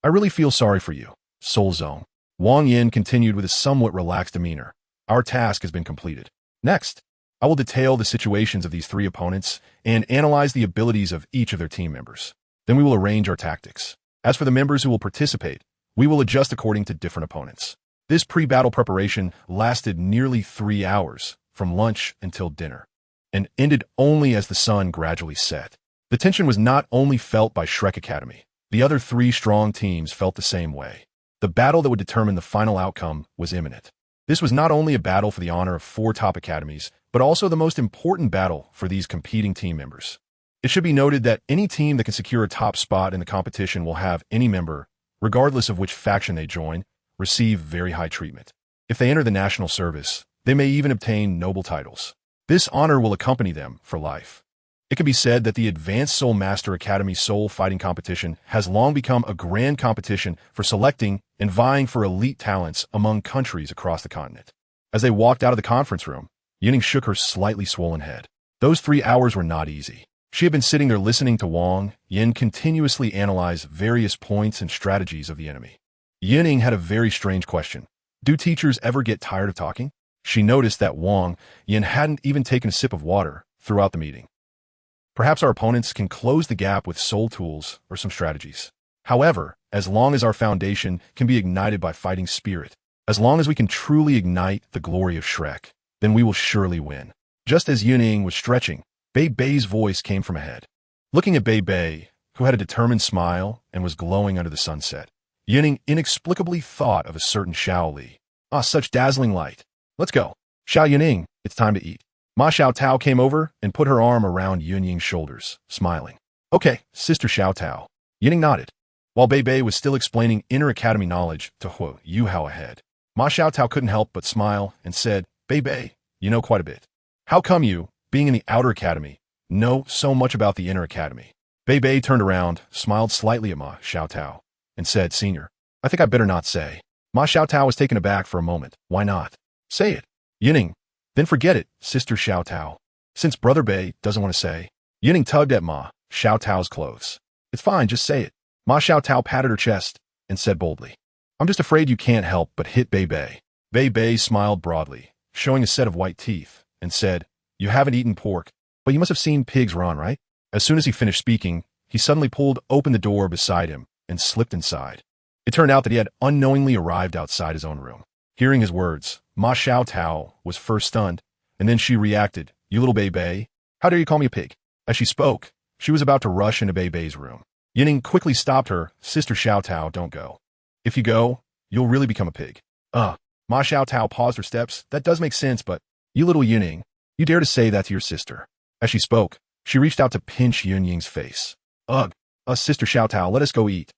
I really feel sorry for you, Soul Zone. Wang Yin continued with a somewhat relaxed demeanor. Our task has been completed. Next, I will detail the situations of these 3 opponents and analyze the abilities of each of their team members. Then we will arrange our tactics. As for the members who will participate, we will adjust according to different opponents. This pre-battle preparation lasted nearly 3 hours, from lunch until dinner, and ended only as the sun gradually set. The tension was not only felt by Shrek Academy. The other 3 strong teams felt the same way. The battle that would determine the final outcome was imminent. This was not only a battle for the honor of 4 top academies, but also the most important battle for these competing team members. It should be noted that any team that can secure a top spot in the competition will have any member, regardless of which faction they join, receive very high treatment. If they enter the national service, they may even obtain noble titles. This honor will accompany them for life. It can be said that the Advanced Soul Master Academy Soul Fighting Competition has long become a grand competition for selecting and vying for elite talents among countries across the continent. As they walked out of the conference room, Yun Ying shook her slightly swollen head. Those 3 hours were not easy. She had been sitting there listening to Wang Yin continuously analyze various points and strategies of the enemy. Yun Ying had a very strange question. Do teachers ever get tired of talking? She noticed that Wang Yin hadn't even taken a sip of water throughout the meeting. Perhaps our opponents can close the gap with soul tools or some strategies. However, as long as our foundation can be ignited by fighting spirit, as long as we can truly ignite the glory of Shrek, then we will surely win. Just as Yun Ying was stretching, Bei Bei's voice came from ahead. Looking at Bei Bei, who had a determined smile and was glowing under the sunset, Yun Ying inexplicably thought of a certain Xiao Li. Ah, such dazzling light. Let's go. Xiao Yun Ying, it's time to eat. Ma Xiao Tao came over and put her arm around Yun Ying's shoulders, smiling. Okay, Sister Xiao Tao. Yun Ying nodded. While Bei Bei was still explaining inner academy knowledge to Huo Yuhao ahead, Ma Xiao Tao couldn't help but smile and said, Bei Bei, you know quite a bit. How come you, being in the outer academy, know so much about the inner academy? Bei Bei turned around, smiled slightly at Ma Xiao Tao, and said, Senior, I think I better not say. Ma Xiao Tao was taken aback for a moment. Why not? Say it. Yun Ying. Then forget it, Sister Xiao Tao. Since Brother Bei doesn't want to say, Yun Ying tugged at Ma Xiao Tao's clothes. It's fine, just say it. Ma Xiao Tao patted her chest and said boldly, I'm just afraid you can't help but hit Bei Bei. Bei Bei smiled broadly, showing a set of white teeth, and said, You haven't eaten pork, but you must have seen pigs run, right? As soon as he finished speaking, he suddenly pulled open the door beside him and slipped inside. It turned out that he had unknowingly arrived outside his own room. Hearing his words, Ma Xiao Tao was first stunned, and then she reacted, You little Bei Bei, how dare you call me a pig? As she spoke, she was about to rush into Bei Bei's room. Yun Ying quickly stopped her. Sister Xiao Tao, don't go. If you go, you'll really become a pig. Ma Xiao Tao paused her steps. That does make sense, but you little Yun Ying, you dare to say that to your sister. As she spoke, she reached out to pinch Yun Ying's face. Sister Xiao Tao, let us go eat.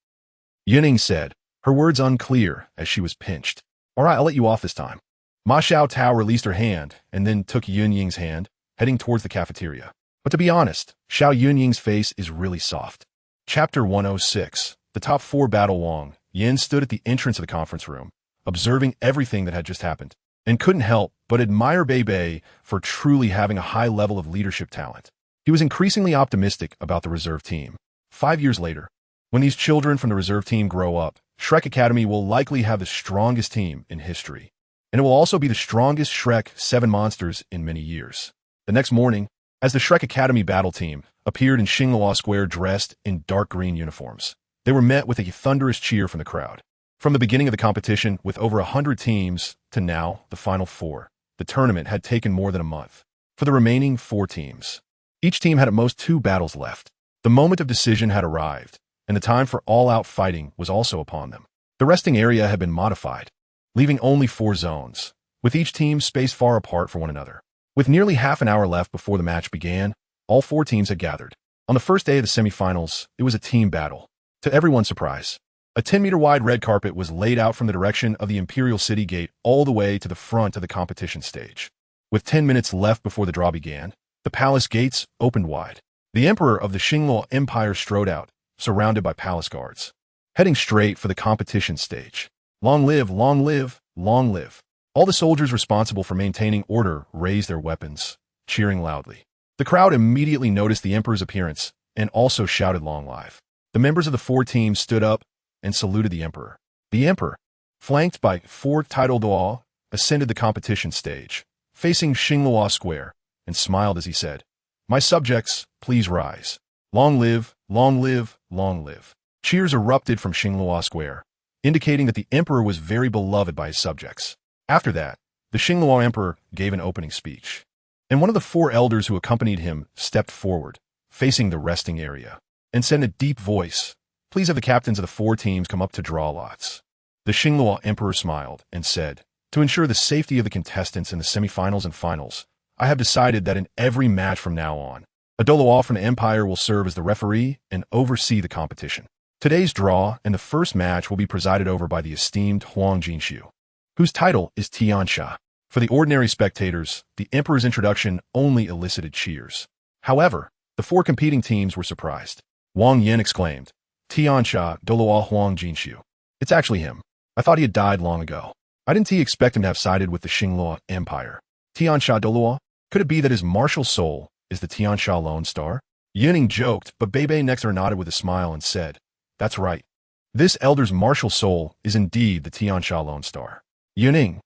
Yun Ying said, her words unclear as she was pinched. All right, I'll let you off this time. Ma Xiao Tao released her hand and then took Yun Ying's hand, heading towards the cafeteria. But to be honest, Xiao Yunying's face is really soft. Chapter 106. The top 4 battle. Wang Yin stood at the entrance of the conference room, observing everything that had just happened, and couldn't help but admire Bei for truly having a high level of leadership talent. He was increasingly optimistic about the reserve team. 5 years later, when these children from the reserve team grow up, Shrek Academy will likely have the strongest team in history. And it will also be the strongest Shrek 7 monsters in many years. The next morning, as the Shrek Academy battle team appeared in Xingluo Square dressed in dark green uniforms, they were met with a thunderous cheer from the crowd. From the beginning of the competition, with over 100 teams, to now, the final 4, the tournament had taken more than a month. For the remaining 4 teams, each team had at most 2 battles left. The moment of decision had arrived, and the time for all-out fighting was also upon them. The resting area had been modified, leaving only 4 zones, with each team spaced far apart from one another. With nearly half an hour left before the match began, all 4 teams had gathered. On the first day of the semifinals, it was a team battle. To everyone's surprise, a 10-meter-wide red carpet was laid out from the direction of the Imperial City Gate all the way to the front of the competition stage. With 10 minutes left before the draw began, the palace gates opened wide. The emperor of the Xingluo Empire strode out, surrounded by palace guards, heading straight for the competition stage. Long live, long live, long live. All the soldiers responsible for maintaining order raised their weapons, cheering loudly. The crowd immediately noticed the emperor's appearance and also shouted long live. The members of the 4 teams stood up and saluted the emperor. The emperor, flanked by 4 toDouluo, ascended the competition stage, facing Xingluo Square, and smiled as he said, "My subjects, please rise. Long live, long live, long live." Cheers erupted from Xingluo Square, indicating that the emperor was very beloved by his subjects. After that, the Xingluo emperor gave an opening speech, and one of the 4 elders who accompanied him stepped forward, facing the resting area, and said in a deep voice, "Please have the captains of the 4 teams come up to draw lots." The Xingluo emperor smiled and said, "To ensure the safety of the contestants in the semifinals and finals, I have decided that in every match from now on, a toDouluo from the Empire will serve as the referee and oversee the competition. Today's draw and the first match will be presided over by the esteemed Huang Jinshu, whose title is Tiansha." For the ordinary spectators, the emperor's introduction only elicited cheers. However, the 4 competing teams were surprised. Wang Yin exclaimed, "Tiansha toDouluo Huang Jinshu. It's actually him. I thought he had died long ago. I didn't expect him to have sided with the Xingluo Empire. Tiansha toDouluo? Could it be that his martial soul is the Tiansha Lone Star?" Yuning joked, but Bei next to her nodded with a smile and said, "That's right. This elder's martial soul is indeed the Tiansha Lone Star." Yuning,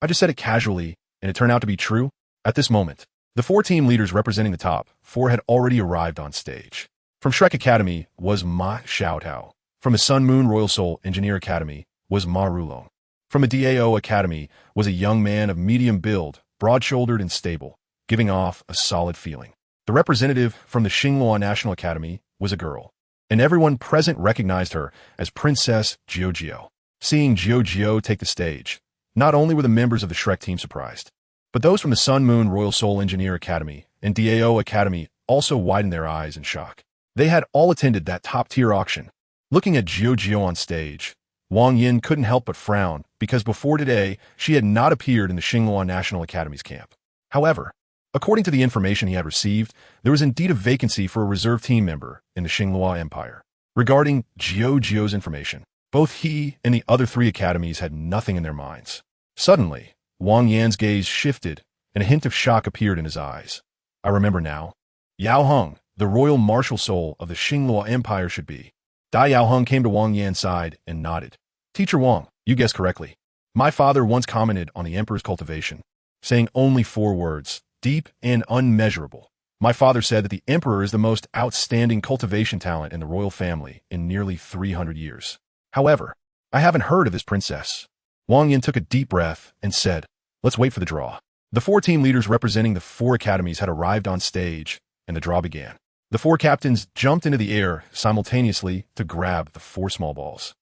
I just said it casually, and it turned out to be true. At this moment, the 4 team leaders representing the top 4 had already arrived on stage. From Shrek Academy was Ma Xiaotao. From the Sun Moon Royal Soul Engineer Academy was Ma Rulong. From the DAO Academy was a young man of medium build, broad-shouldered and stable, giving off a solid feeling. The representative from the Xingluo National Academy was a girl, and everyone present recognized her as Princess Jiao. Seeing Jiao take the stage, not only were the members of the Shrek team surprised, but those from the Sun Moon Royal Soul Engineer Academy and DAO Academy also widened their eyes in shock. They had all attended that top-tier auction. Looking at Jiao on stage, Wang Yin couldn't help but frown because before today, she had not appeared in the Xingluo National Academy's camp. However, according to the information he had received, there was indeed a vacancy for a reserve team member in the Xingluo Empire. Regarding Jiao's information, both he and the other 3 academies had nothing in their minds. Suddenly, Wang Yan's gaze shifted, and a hint of shock appeared in his eyes. "I remember now. Yao Heng, the royal martial soul of the Xingluo Empire, should be." Dai Yao Heng came to Wang Yan's side and nodded. "Teacher Wang, you guessed correctly. My father once commented on the emperor's cultivation, saying only 4 words, deep and unmeasurable. My father said that the emperor is the most outstanding cultivation talent in the royal family in nearly 300 years. However, I haven't heard of this princess." Wang Yin took a deep breath and said, "Let's wait for the draw." The 4 team leaders representing the 4 academies had arrived on stage, and the draw began. The 4 captains jumped into the air simultaneously to grab the 4 small balls.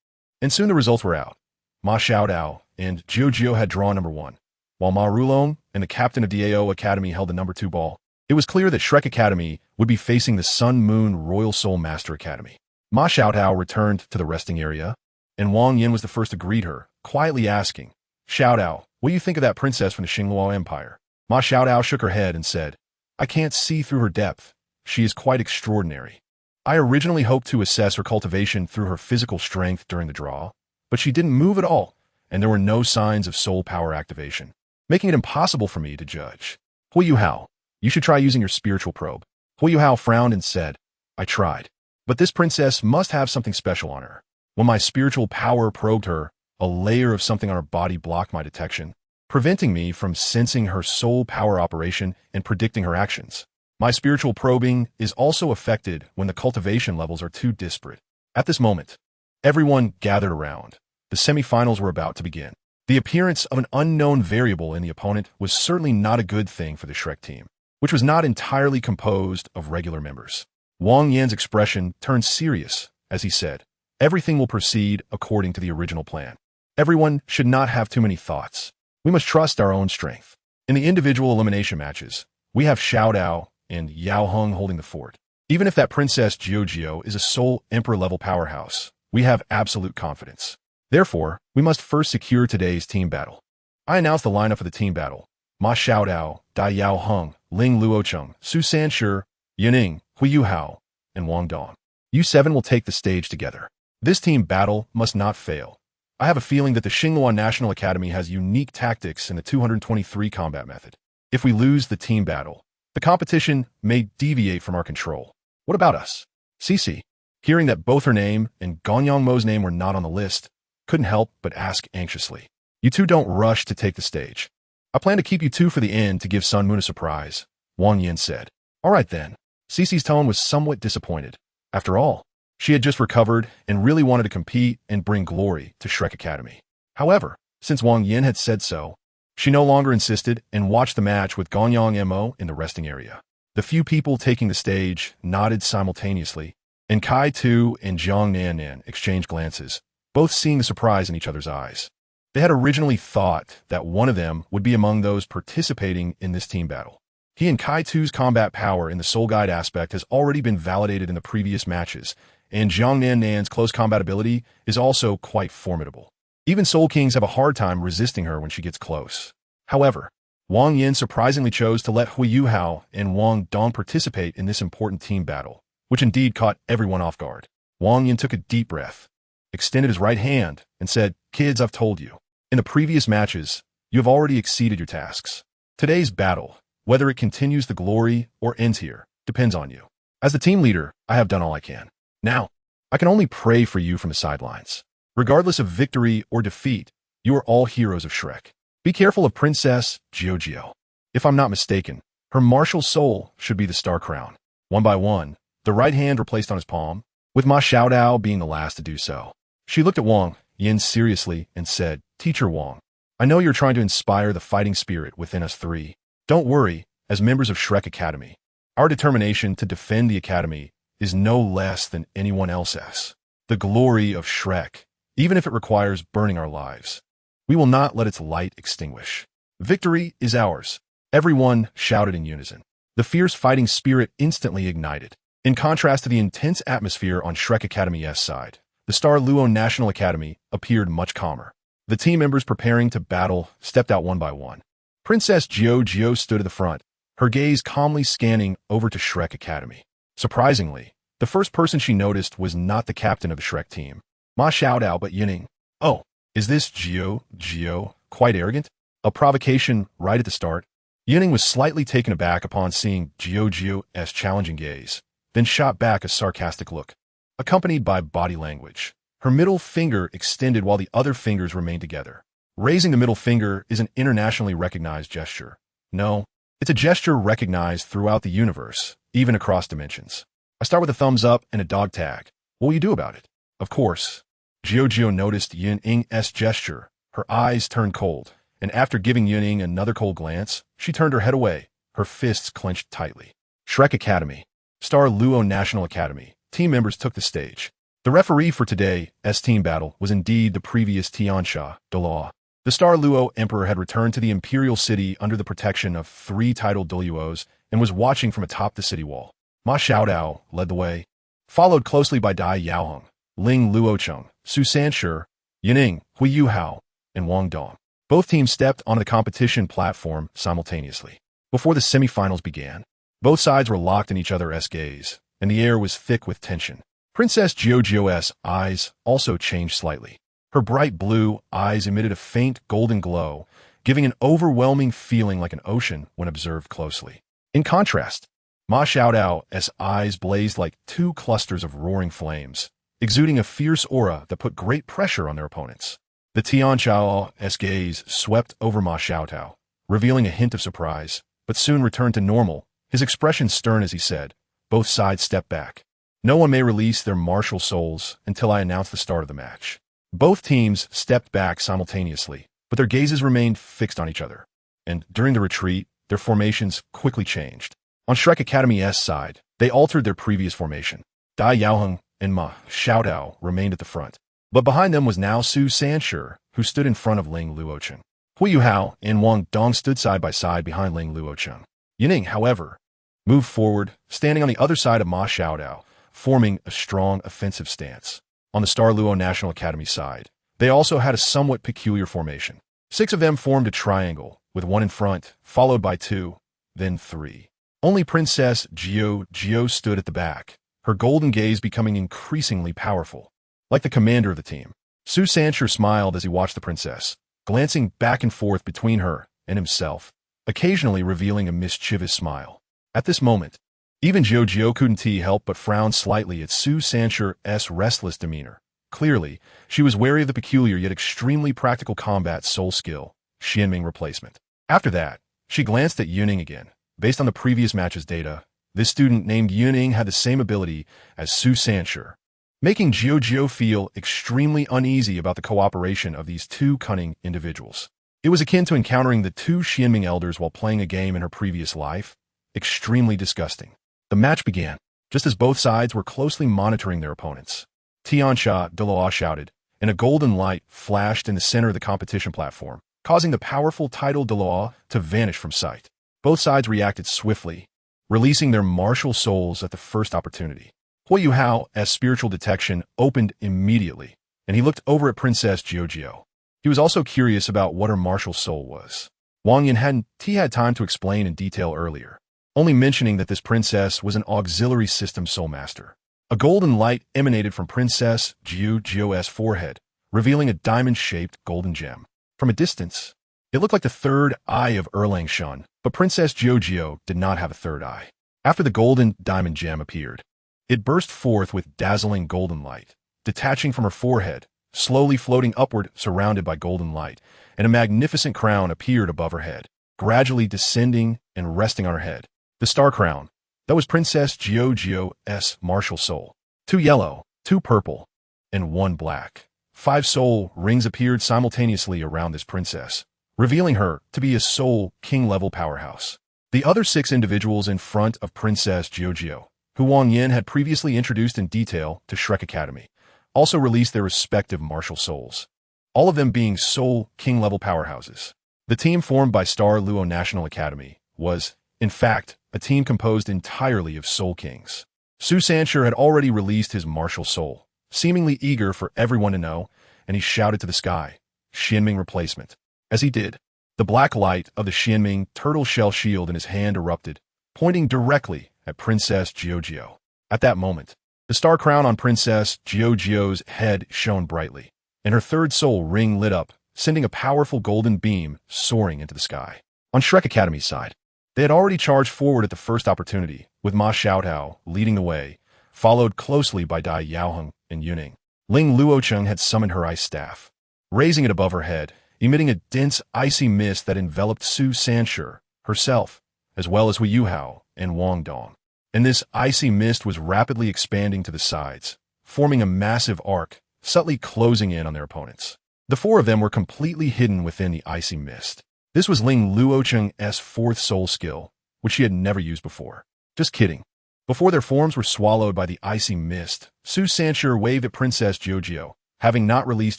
And soon the results were out. Ma Xiaodao and Jiao had drawn number 1, while Ma Rulong and the captain of DAO Academy held the number 2 ball. It was clear that Shrek Academy would be facing the Sun Moon Royal Soul Master Academy. Ma Xiaotao returned to the resting area, and Wang Yin was the first to greet her, quietly asking, "Xiaotao, what do you think of that princess from the Xingluo Empire?" Ma Xiaotao shook her head and said, I can't see through her depth. She is quite extraordinary. I originally hoped to assess her cultivation through her physical strength during the draw, but she didn't move at all, and there were no signs of soul power activation, making it impossible for me to judge. Hui Yuhao, you should try using your spiritual probe. Hui Yuhao frowned and said, I tried. But this princess must have something special on her. When my spiritual power probed her, a layer of something on her body blocked my detection, preventing me from sensing her soul power operation and predicting her actions. My spiritual probing is also affected when the cultivation levels are too disparate. At this moment, everyone gathered around. The semifinals were about to begin. The appearance of an unknown variable in the opponent was certainly not a good thing for the Shrek team, which was not entirely composed of regular members. Wang Yan's expression turned serious as he said, everything will proceed according to the original plan. Everyone should not have too many thoughts. We must trust our own strength. In the individual elimination matches, we have Xiao Dao and Yao Heng holding the fort. Even if that Princess Jiao is a Soul Emperor-level powerhouse, we have absolute confidence. Therefore, we must first secure today's team battle. I announce the lineup for the team battle. Ma Xiaodao, Dai Yao Heng, Ling Luocheng, Su Sanshi, Yun Ying, Hui Yuhao, and Wang Dong. You seven will take the stage together. This team battle must not fail. I have a feeling that the Xinghua National Academy has unique tactics in the 223 combat method. If we lose the team battle, the competition may deviate from our control. What about us? Cici, hearing that both her name and Gonyang Mo's name were not on the list, couldn't help but ask anxiously. You two don't rush to take the stage. I plan to keep you two for the end to give Sun Moon a surprise, Wang Yin said. All right then. Cici's tone was somewhat disappointed. After all, she had just recovered and really wanted to compete and bring glory to Shrek Academy. However, since Wang Yin had said so, she no longer insisted and watched the match with Gonyang Mo in the resting area. The few people taking the stage nodded simultaneously, and Kai Tu and Jiang Nan exchanged glances, both seeing the surprise in each other's eyes. They had originally thought that one of them would be among those participating in this team battle. He and Kai Tu's combat power in the Soul Guide aspect has already been validated in the previous matches, and Jiang Nan's close combat ability is also quite formidable. Even Soul Kings have a hard time resisting her when she gets close. However, Wang Yin surprisingly chose to let Hui Yuhao and Wang Dong participate in this important team battle, which indeed caught everyone off guard. Wang Yin took a deep breath, extended his right hand, and said, Kids, I've told you. In the previous matches, you have already exceeded your tasks. Today's battle, whether it continues the glory or ends here, depends on you. As the team leader, I have done all I can. Now, I can only pray for you from the sidelines. Regardless of victory or defeat, you are all heroes of Shrek. Be careful of Princess Jiao. If I'm not mistaken, her martial soul should be the star crown. One by one, the right hand were placed on his palm, with Ma Xiaodao being the last to do so. She looked at Wang Yin seriously and said, Teacher Wang, I know you're trying to inspire the fighting spirit within us three. Don't worry, as members of Shrek Academy, our determination to defend the Academy is no less than anyone else's. The glory of Shrek, even if it requires burning our lives. We will not let its light extinguish. Victory is ours. Everyone shouted in unison. The fierce fighting spirit instantly ignited. In contrast to the intense atmosphere on Shrek Academy's side, the toDouluo National Academy appeared much calmer. The team members preparing to battle stepped out one by one. Princess Jiao stood at the front, her gaze calmly scanning over to Shrek Academy. Surprisingly, the first person she noticed was not the captain of the Shrek team, Ma Xiaodao, but Yun Ying. Oh, is this Jiao quite arrogant? A provocation right at the start. Yun Ying was slightly taken aback upon seeing Jiao's challenging gaze, then shot back a sarcastic look, accompanied by body language. Her middle finger extended while the other fingers remained together. Raising the middle finger is an internationally recognized gesture. No, it's a gesture recognized throughout the universe, even across dimensions. I start with a thumbs up and a dog tag. What will you do about it? Of course. Jiao noticed Yun Ying's gesture. Her eyes turned cold, and after giving Yun Ying another cold glance, she turned her head away, her fists clenched tightly. Shrek Academy, toDouluo National Academy, team members took the stage. The referee for today's team battle was indeed the previous Tiansha, Douluo. The toDouluo Emperor had returned to the imperial city under the protection of 3 titled Douluos and was watching from atop the city wall. Ma Xiaodao led the way, followed closely by Dai Yaoheng, Ling Luocheng, Su Sanshi, Yun Ying, Hui Yuhao, and Wang Dong. Both teams stepped onto the competition platform simultaneously. Before the semifinals began, Both sides were locked in each other's gaze, and the air was thick with tension. Princess Jiuzhou's eyes also changed slightly. Her bright blue eyes emitted a faint golden glow, giving an overwhelming feeling like an ocean when observed closely. In contrast, Ma Xiaodao's eyes blazed like two clusters of roaring flames, exuding a fierce aura that put great pressure on their opponents. The Tianchao's gaze swept over Ma Xiaodao, revealing a hint of surprise, but soon returned to normal, his expression stern as he said, "Both sides step back. No one may release their martial souls until I announce the start of the match." Both teams stepped back simultaneously, but their gazes remained fixed on each other. And during the retreat, their formations quickly changed. On Shrek Academy's side, they altered their previous formation. Dai Yaoheng and Ma Xiaodao remained at the front. But behind them was now Su Sanshi, who stood in front of Ling Luocheng. Hui Yuhao and Wang Dong stood side by side behind Ling Luocheng. Yun Ying.However, moved forward, standing on the other side of Ma Xiaodao, forming a strong offensive stance. On the Douluo National Academy side, they also had a somewhat peculiar formation. 6 of them formed a triangle, with 1 in front, followed by 2, then 3. Only Princess Jiuzhou stood at the back, her golden gaze becoming increasingly powerful. Like the commander of the team, Su Sanshi smiled as he watched the princess, glancing back and forth between her and himself, occasionally revealing a mischievous smile. At this moment, even Jiuzhou couldn't help but frown slightly at Su Sanshi's restless demeanor. Clearly, she was wary of the peculiar yet extremely practical combat soul skill, Xianming replacement. After that, she glanced at Yun Ying again. Based on the previous match's data, this student named Yun Ying had the same ability as Su Sanshi, making Jiuzhou feel extremely uneasy about the cooperation of these two cunning individuals. It was akin to encountering the two Xianming elders while playing a game in her previous life. Extremely disgusting. The match began, just as both sides were closely monitoring their opponents. toDouluo shouted, and a golden light flashed in the center of the competition platform, causing the powerful toDouluo to vanish from sight. Both sides reacted swiftly, releasing their martial souls at the first opportunity. Hui Yuhao's spiritual detection opened immediately, and he looked over at Princess Jiuzhou. He was also curious about what her martial soul was. Wang Yin hadn't had time to explain in detail earlier, only mentioning that this princess was an auxiliary system soul master. A golden light emanated from Princess Jiuzhou's forehead, revealing a diamond-shaped golden gem. From a distance, it looked like the third eye of Erlang Shun, but Princess Jiuzhou did not have a third eye. After the golden diamond gem appeared, it burst forth with dazzling golden light, detaching from her forehead, slowly floating upward surrounded by golden light, and a magnificent crown appeared above her head, gradually descending and resting on her head. The star crown, that was Princess Jiuzhou's martial soul. 2 yellow, 2 purple, and 1 black. 5 soul rings appeared simultaneously around this princess, revealing her to be a soul king-level powerhouse. The other 6 individuals in front of Princess Jiuzhou, who Wang Yin had previously introduced in detail to Shrek Academy, also released their respective martial souls, all of them being soul king-level powerhouses. The team formed by Douluo National Academy was, in fact, a team composed entirely of soul kings. Su Sanshi had already released his martial soul, seemingly eager for everyone to know, and he shouted to the sky, "Xianming replacement." As he did, the black light of the Xianming turtle shell shield in his hand erupted, pointing directly at Princess Jiuzhou. At that moment, the star crown on Princess Jiuzhou's head shone brightly, and her third soul ring lit up, sending a powerful golden beam soaring into the sky. On Shrek Academy's side, they had already charged forward at the first opportunity, with Ma Xiaodao leading the way, followed closely by Dai Yaoheng and Yun Ying. Ling Luocheng had summoned her ice staff, raising it above her head, emitting a dense icy mist that enveloped Su Sanshi herself, as well as Hui Yuhao and Wang Dong. And this icy mist was rapidly expanding to the sides, forming a massive arc, subtly closing in on their opponents. The 4 of them were completely hidden within the icy mist. This was Ling Luocheng's 4th soul skill, which she had never used before. Just kidding. Before their forms were swallowed by the icy mist, Su Sanshi waved at Princess Jiuzhou, having not released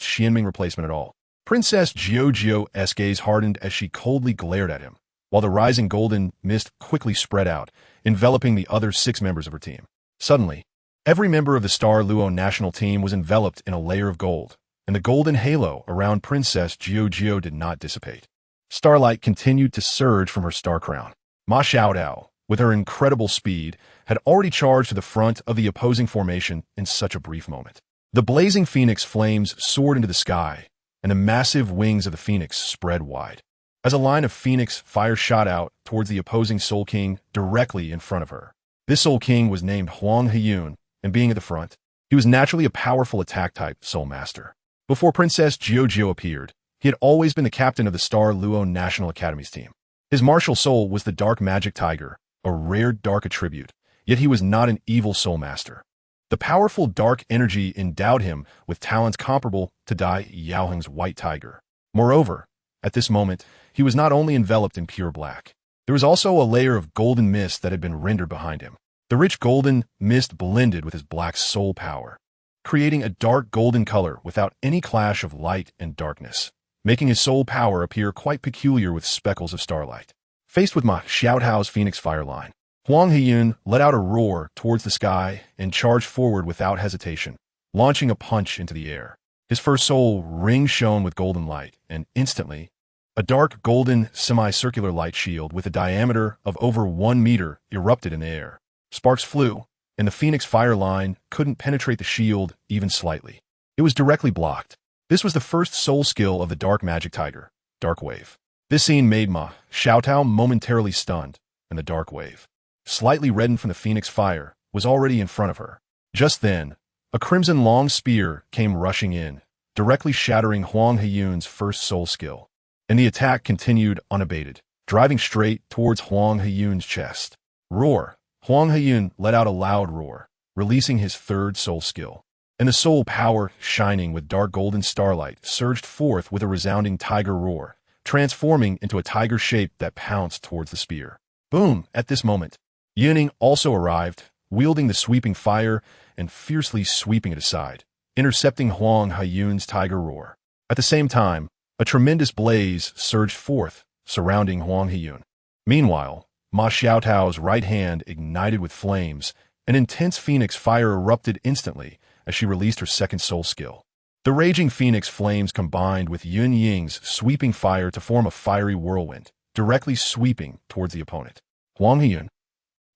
Xianming replacement at all. Princess Jiuzhou's gaze hardened as she coldly glared at him, while the rising golden mist quickly spread out, enveloping the other 6 members of her team. Suddenly, every member of the Douluo national team was enveloped in a layer of gold, and the golden halo around Princess Jiuzhou did not dissipate. Starlight continued to surge from her star crown. Ma Xiaodao, with her incredible speed, had already charged to the front of the opposing formation in such a brief moment. The blazing phoenix flames soared into the sky, and the massive wings of the phoenix spread wide. As a line of phoenix fire shot out towards the opposing Soul King directly in front of her. This Soul King was named Huang Heyun, and being at the front, he was naturally a powerful attack-type Soul Master. Before Princess Jiuzhou appeared, he had always been the captain of the Douluo National Academy's team. His martial soul was the Dark Magic Tiger, a rare dark attribute, yet he was not an evil Soul Master. The powerful dark energy endowed him with talents comparable to Dai Yaoheng's White Tiger. Moreover, at this moment, he was not only enveloped in pure black. There was also a layer of golden mist that had been rendered behind him. The rich golden mist blended with his black soul power, creating a dark golden color without any clash of light and darkness, making his soul power appear quite peculiar with speckles of starlight. Faced with Ma Xiaotao's Phoenix Fire line, Huang Heyun let out a roar towards the sky and charged forward without hesitation, launching a punch into the air. His first soul ring shone with golden light, and instantly, a dark golden semicircular light shield with a diameter of over 1 meter erupted in the air. Sparks flew, and the Phoenix Fire line couldn't penetrate the shield even slightly. It was directly blocked. This was the first soul skill of the Dark Magic Tiger, Dark Wave. This scene made Ma Xiaotao momentarily stunned, and the Dark Wave, slightly reddened from the Phoenix Fire, was already in front of her. Just then, a crimson long spear came rushing in, directly shattering Huang Heyun's first soul skill. And the attack continued unabated, driving straight towards Huang Heyun's chest. Roar! Huang Heyun let out a loud roar, releasing his third soul skill. And the soul power, shining with dark golden starlight, surged forth with a resounding tiger roar, transforming into a tiger shape that pounced towards the spear. Boom! At this moment, Yun Ying also arrived, wielding the sweeping fire and fiercely sweeping it aside, intercepting Huang Heyun's tiger roar. At the same time, a tremendous blaze surged forth, surrounding Huang Heyun. Meanwhile, Ma Xiaotao's right hand ignited with flames, an intense phoenix fire erupted instantly as she released her second soul skill. The raging phoenix flames combined with Yun Ying's sweeping fire to form a fiery whirlwind, directly sweeping towards the opponent. Huang Heyun.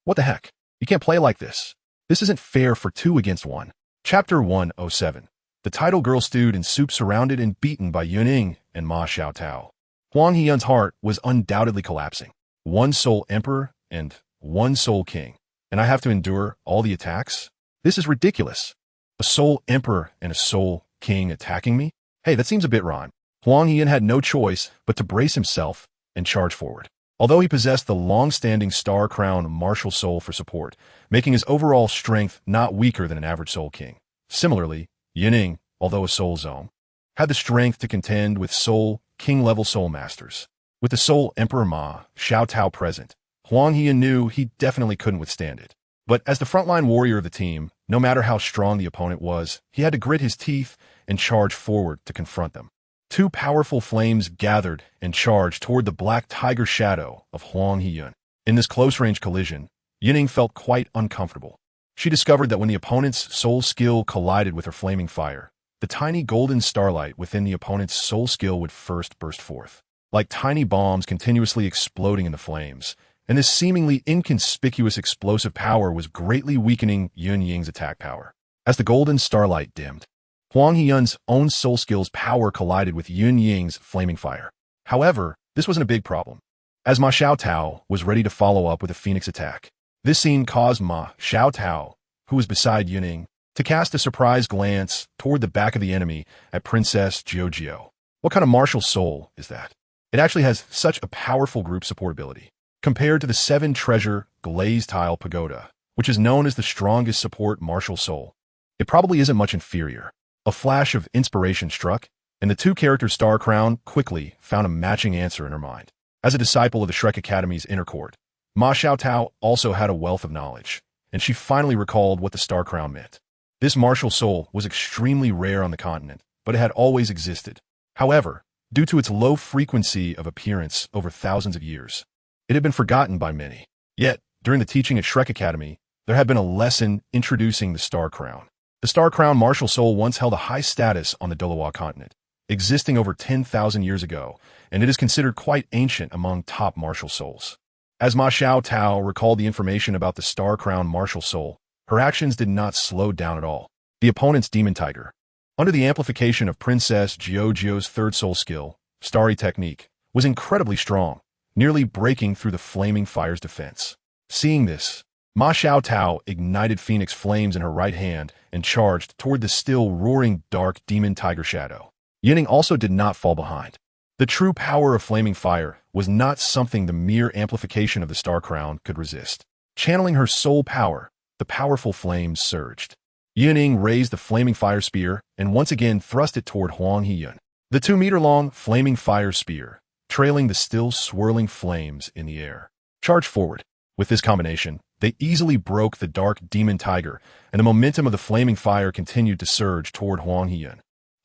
What the heck? You can't play like this. This isn't fair for 2 against 1. Chapter 107. The title girl stewed in soup surrounded and beaten by Yun Ying and Ma Xiaotao. Huang Heyun's heart was undoubtedly collapsing. 1 soul emperor and 1 soul king. And I have to endure all the attacks? This is ridiculous. A soul emperor and a soul king attacking me? Hey, that seems a bit wrong. Huang Heyun had no choice but to brace himself and charge forward. Although he possessed the long-standing Star Crown martial soul for support, making his overall strength not weaker than an average soul king. Similarly, Yun Ying, although a soul zone, had the strength to contend with soul king-level soul masters. With the soul emperor Ma Xiaotao present, Huang Heyun knew he definitely couldn't withstand it. But as the frontline warrior of the team, no matter how strong the opponent was, he had to grit his teeth and charge forward to confront them. 2 powerful flames gathered and charged toward the black tiger shadow of Huang Heyun. In this close-range collision, Yun Ying felt quite uncomfortable. She discovered that when the opponent's soul skill collided with her flaming fire, the tiny golden starlight within the opponent's soul skill would first burst forth, like tiny bombs continuously exploding in the flames, and this seemingly inconspicuous explosive power was greatly weakening Yun Ying's attack power. As the golden starlight dimmed, Huang Heyun's own soul skill's power collided with Yun Ying's flaming fire. However, this wasn't a big problem, as Ma Xiaotao was ready to follow up with a phoenix attack. This scene caused Ma Xiaotao, who was beside Yun Ying, to cast a surprised glance toward the back of the enemy at Princess Jiuzhou. What kind of martial soul is that? It actually has such a powerful group support ability. Compared to the 7-treasure glazed tile pagoda, which is known as the strongest support martial soul, it probably isn't much inferior. A flash of inspiration struck, and the 2-character Star Crown quickly found a matching answer in her mind. As a disciple of the Shrek Academy's inner court, Ma Xiaotao also had a wealth of knowledge, and she finally recalled what the Star Crown meant. This martial soul was extremely rare on the continent, but it had always existed. However, due to its low frequency of appearance over thousands of years, it had been forgotten by many. Yet, during the teaching at Shrek Academy, there had been a lesson introducing the Star Crown. The Star Crown martial soul once held a high status on the Douluo continent, existing over 10,000 years ago, and it is considered quite ancient among top martial souls. As Ma Xiaotao recalled the information about the star-crowned martial soul, her actions did not slow down at all. The opponent's demon tiger, under the amplification of Princess Jiuzhou's third soul skill, Starry Technique, was incredibly strong, nearly breaking through the flaming fire's defense. Seeing this, Ma Xiaotao ignited phoenix flames in her right hand and charged toward the still roaring dark demon tiger shadow. Yun Ying also did not fall behind. The true power of flaming fire was not something the mere amplification of the star crown could resist. Channeling her soul power, the powerful flames surged. Yun Ying raised the flaming fire spear and once again thrust it toward Huang Heyun. The 2-meter-long flaming fire spear, trailing the still swirling flames in the air, charged forward. With this combination, they easily broke the dark demon tiger, and the momentum of the flaming fire continued to surge toward Huang Heyun.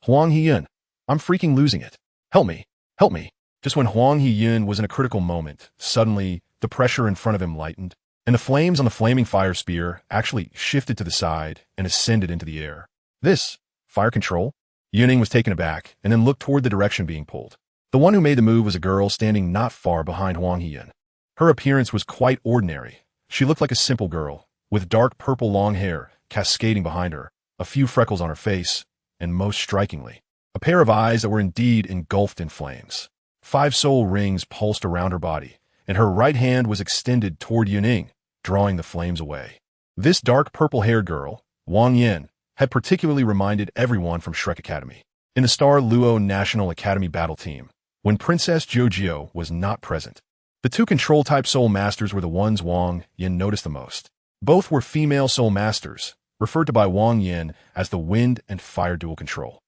Huang Heyun, I'm freaking losing it. Help me. Help me. Just when Huang Heyun was in a critical moment, suddenly the pressure in front of him lightened, and the flames on the flaming fire spear actually shifted to the side and ascended into the air. This, fire control? Yun Ying was taken aback and then looked toward the direction being pulled. The one who made the move was a girl standing not far behind Huang Heyun. Her appearance was quite ordinary. She looked like a simple girl, with dark purple long hair cascading behind her, a few freckles on her face, and most strikingly, a pair of eyes that were indeed engulfed in flames. 5 soul rings pulsed around her body, and her right hand was extended toward Yun Ying, drawing the flames away. This dark purple-haired girl, Wang Yin, had particularly reminded everyone from Shrek Academy. In the Douluo National Academy battle team, when Princess Jiuzhou was not present, the 2 control-type soul masters were the ones Wang Yin noticed the most. Both were female soul masters, referred to by Wang Yin as the wind and fire dual control.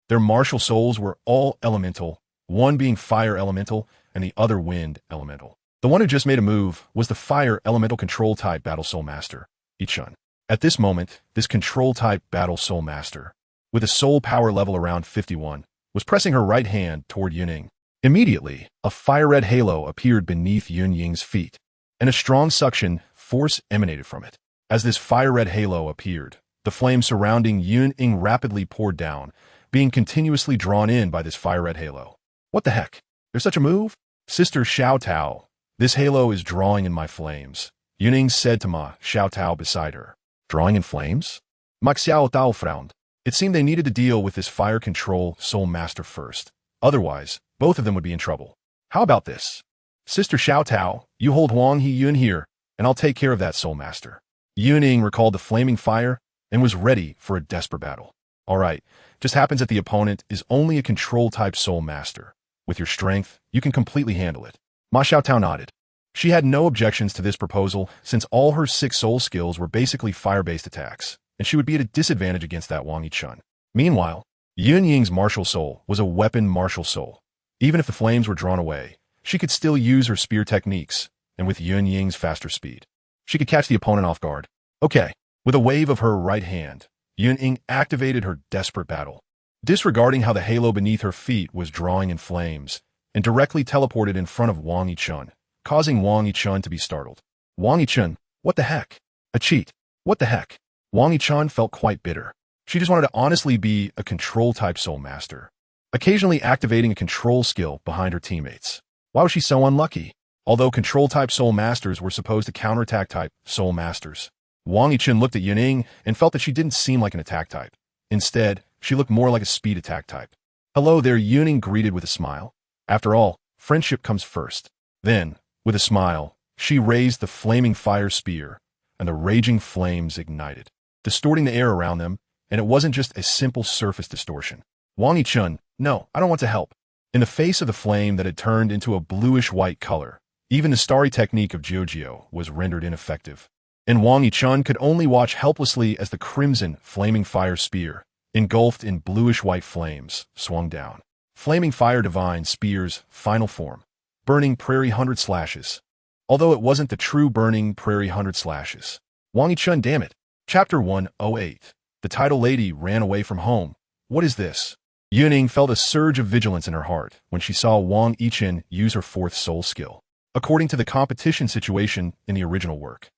Their martial souls were all elemental, one being fire elemental and the other wind elemental. The one who just made a move was the fire elemental control-type battle soul master, Yichun. At this moment, this control-type battle soul master, with a soul power level around 51, was pressing her right hand toward Yun Ying. Immediately, a fire-red halo appeared beneath Yun Ying's feet, and a strong suction force emanated from it. As this fire-red halo appeared, the flame surrounding Yun Ying rapidly poured down, being continuously drawn in by this fire-red halo. What the heck? There's such a move? Sister Xiaotao, this halo is drawing in my flames, Yun Ying said to Ma Xiaotao beside her. Drawing in flames? Ma Xiaotao frowned. It seemed they needed to deal with this fire control soul master first. Otherwise, both of them would be in trouble. How about this? Sister Xiaotao, you hold Huang Heyun here, and I'll take care of that soul master. Yun Ying recalled the flaming fire and was ready for a desperate battle. All right, just happens that the opponent is only a control-type soul master. With your strength, you can completely handle it. Ma Xiaotao nodded. She had no objections to this proposal since all her 6 soul skills were basically fire-based attacks, and she would be at a disadvantage against that Wang Yichun. Meanwhile, Yun Ying's martial soul was a weapon martial soul. Even if the flames were drawn away, she could still use her spear techniques, and with Yun Ying's faster speed, she could catch the opponent off guard. Okay, with a wave of her right hand, Yun Ying activated her desperate battle, disregarding how the halo beneath her feet was drawing in flames, and directly teleported in front of Wang Yichun, causing Wang Yichun to be startled. Wang Yichun, what the heck? A cheat. What the heck? Wang Yichun felt quite bitter. She just wanted to honestly be a control-type soul master, occasionally activating a control skill behind her teammates. Why was she so unlucky? Although control-type soul masters were supposed to counterattack type soul masters, Wang Yichun looked at Yun Ying and felt that she didn't seem like an attack type. Instead, she looked more like a speed attack type. Hello there, Yun Ying greeted with a smile. After all, friendship comes first. Then, with a smile, she raised the flaming fire spear, and the raging flames ignited, distorting the air around them, and it wasn't just a simple surface distortion. Wang Yichun, no, I don't want to help. In the face of the flame that had turned into a bluish-white color, even the starry technique of Jiuzhou was rendered ineffective, and Wang Yichun could only watch helplessly as the crimson flaming fire spear, engulfed in bluish-white flames, swung down. Flaming Fire Divine Spear's final form, Burning Prairie 100 Slashes. Although it wasn't the true Burning Prairie 100 Slashes. Wang Yichun, damn it. Chapter 108. The title lady ran away from home. What is this? Yun Ying felt a surge of vigilance in her heart when she saw Wang Yichun use her 4th soul skill, according to the competition situation in the original work.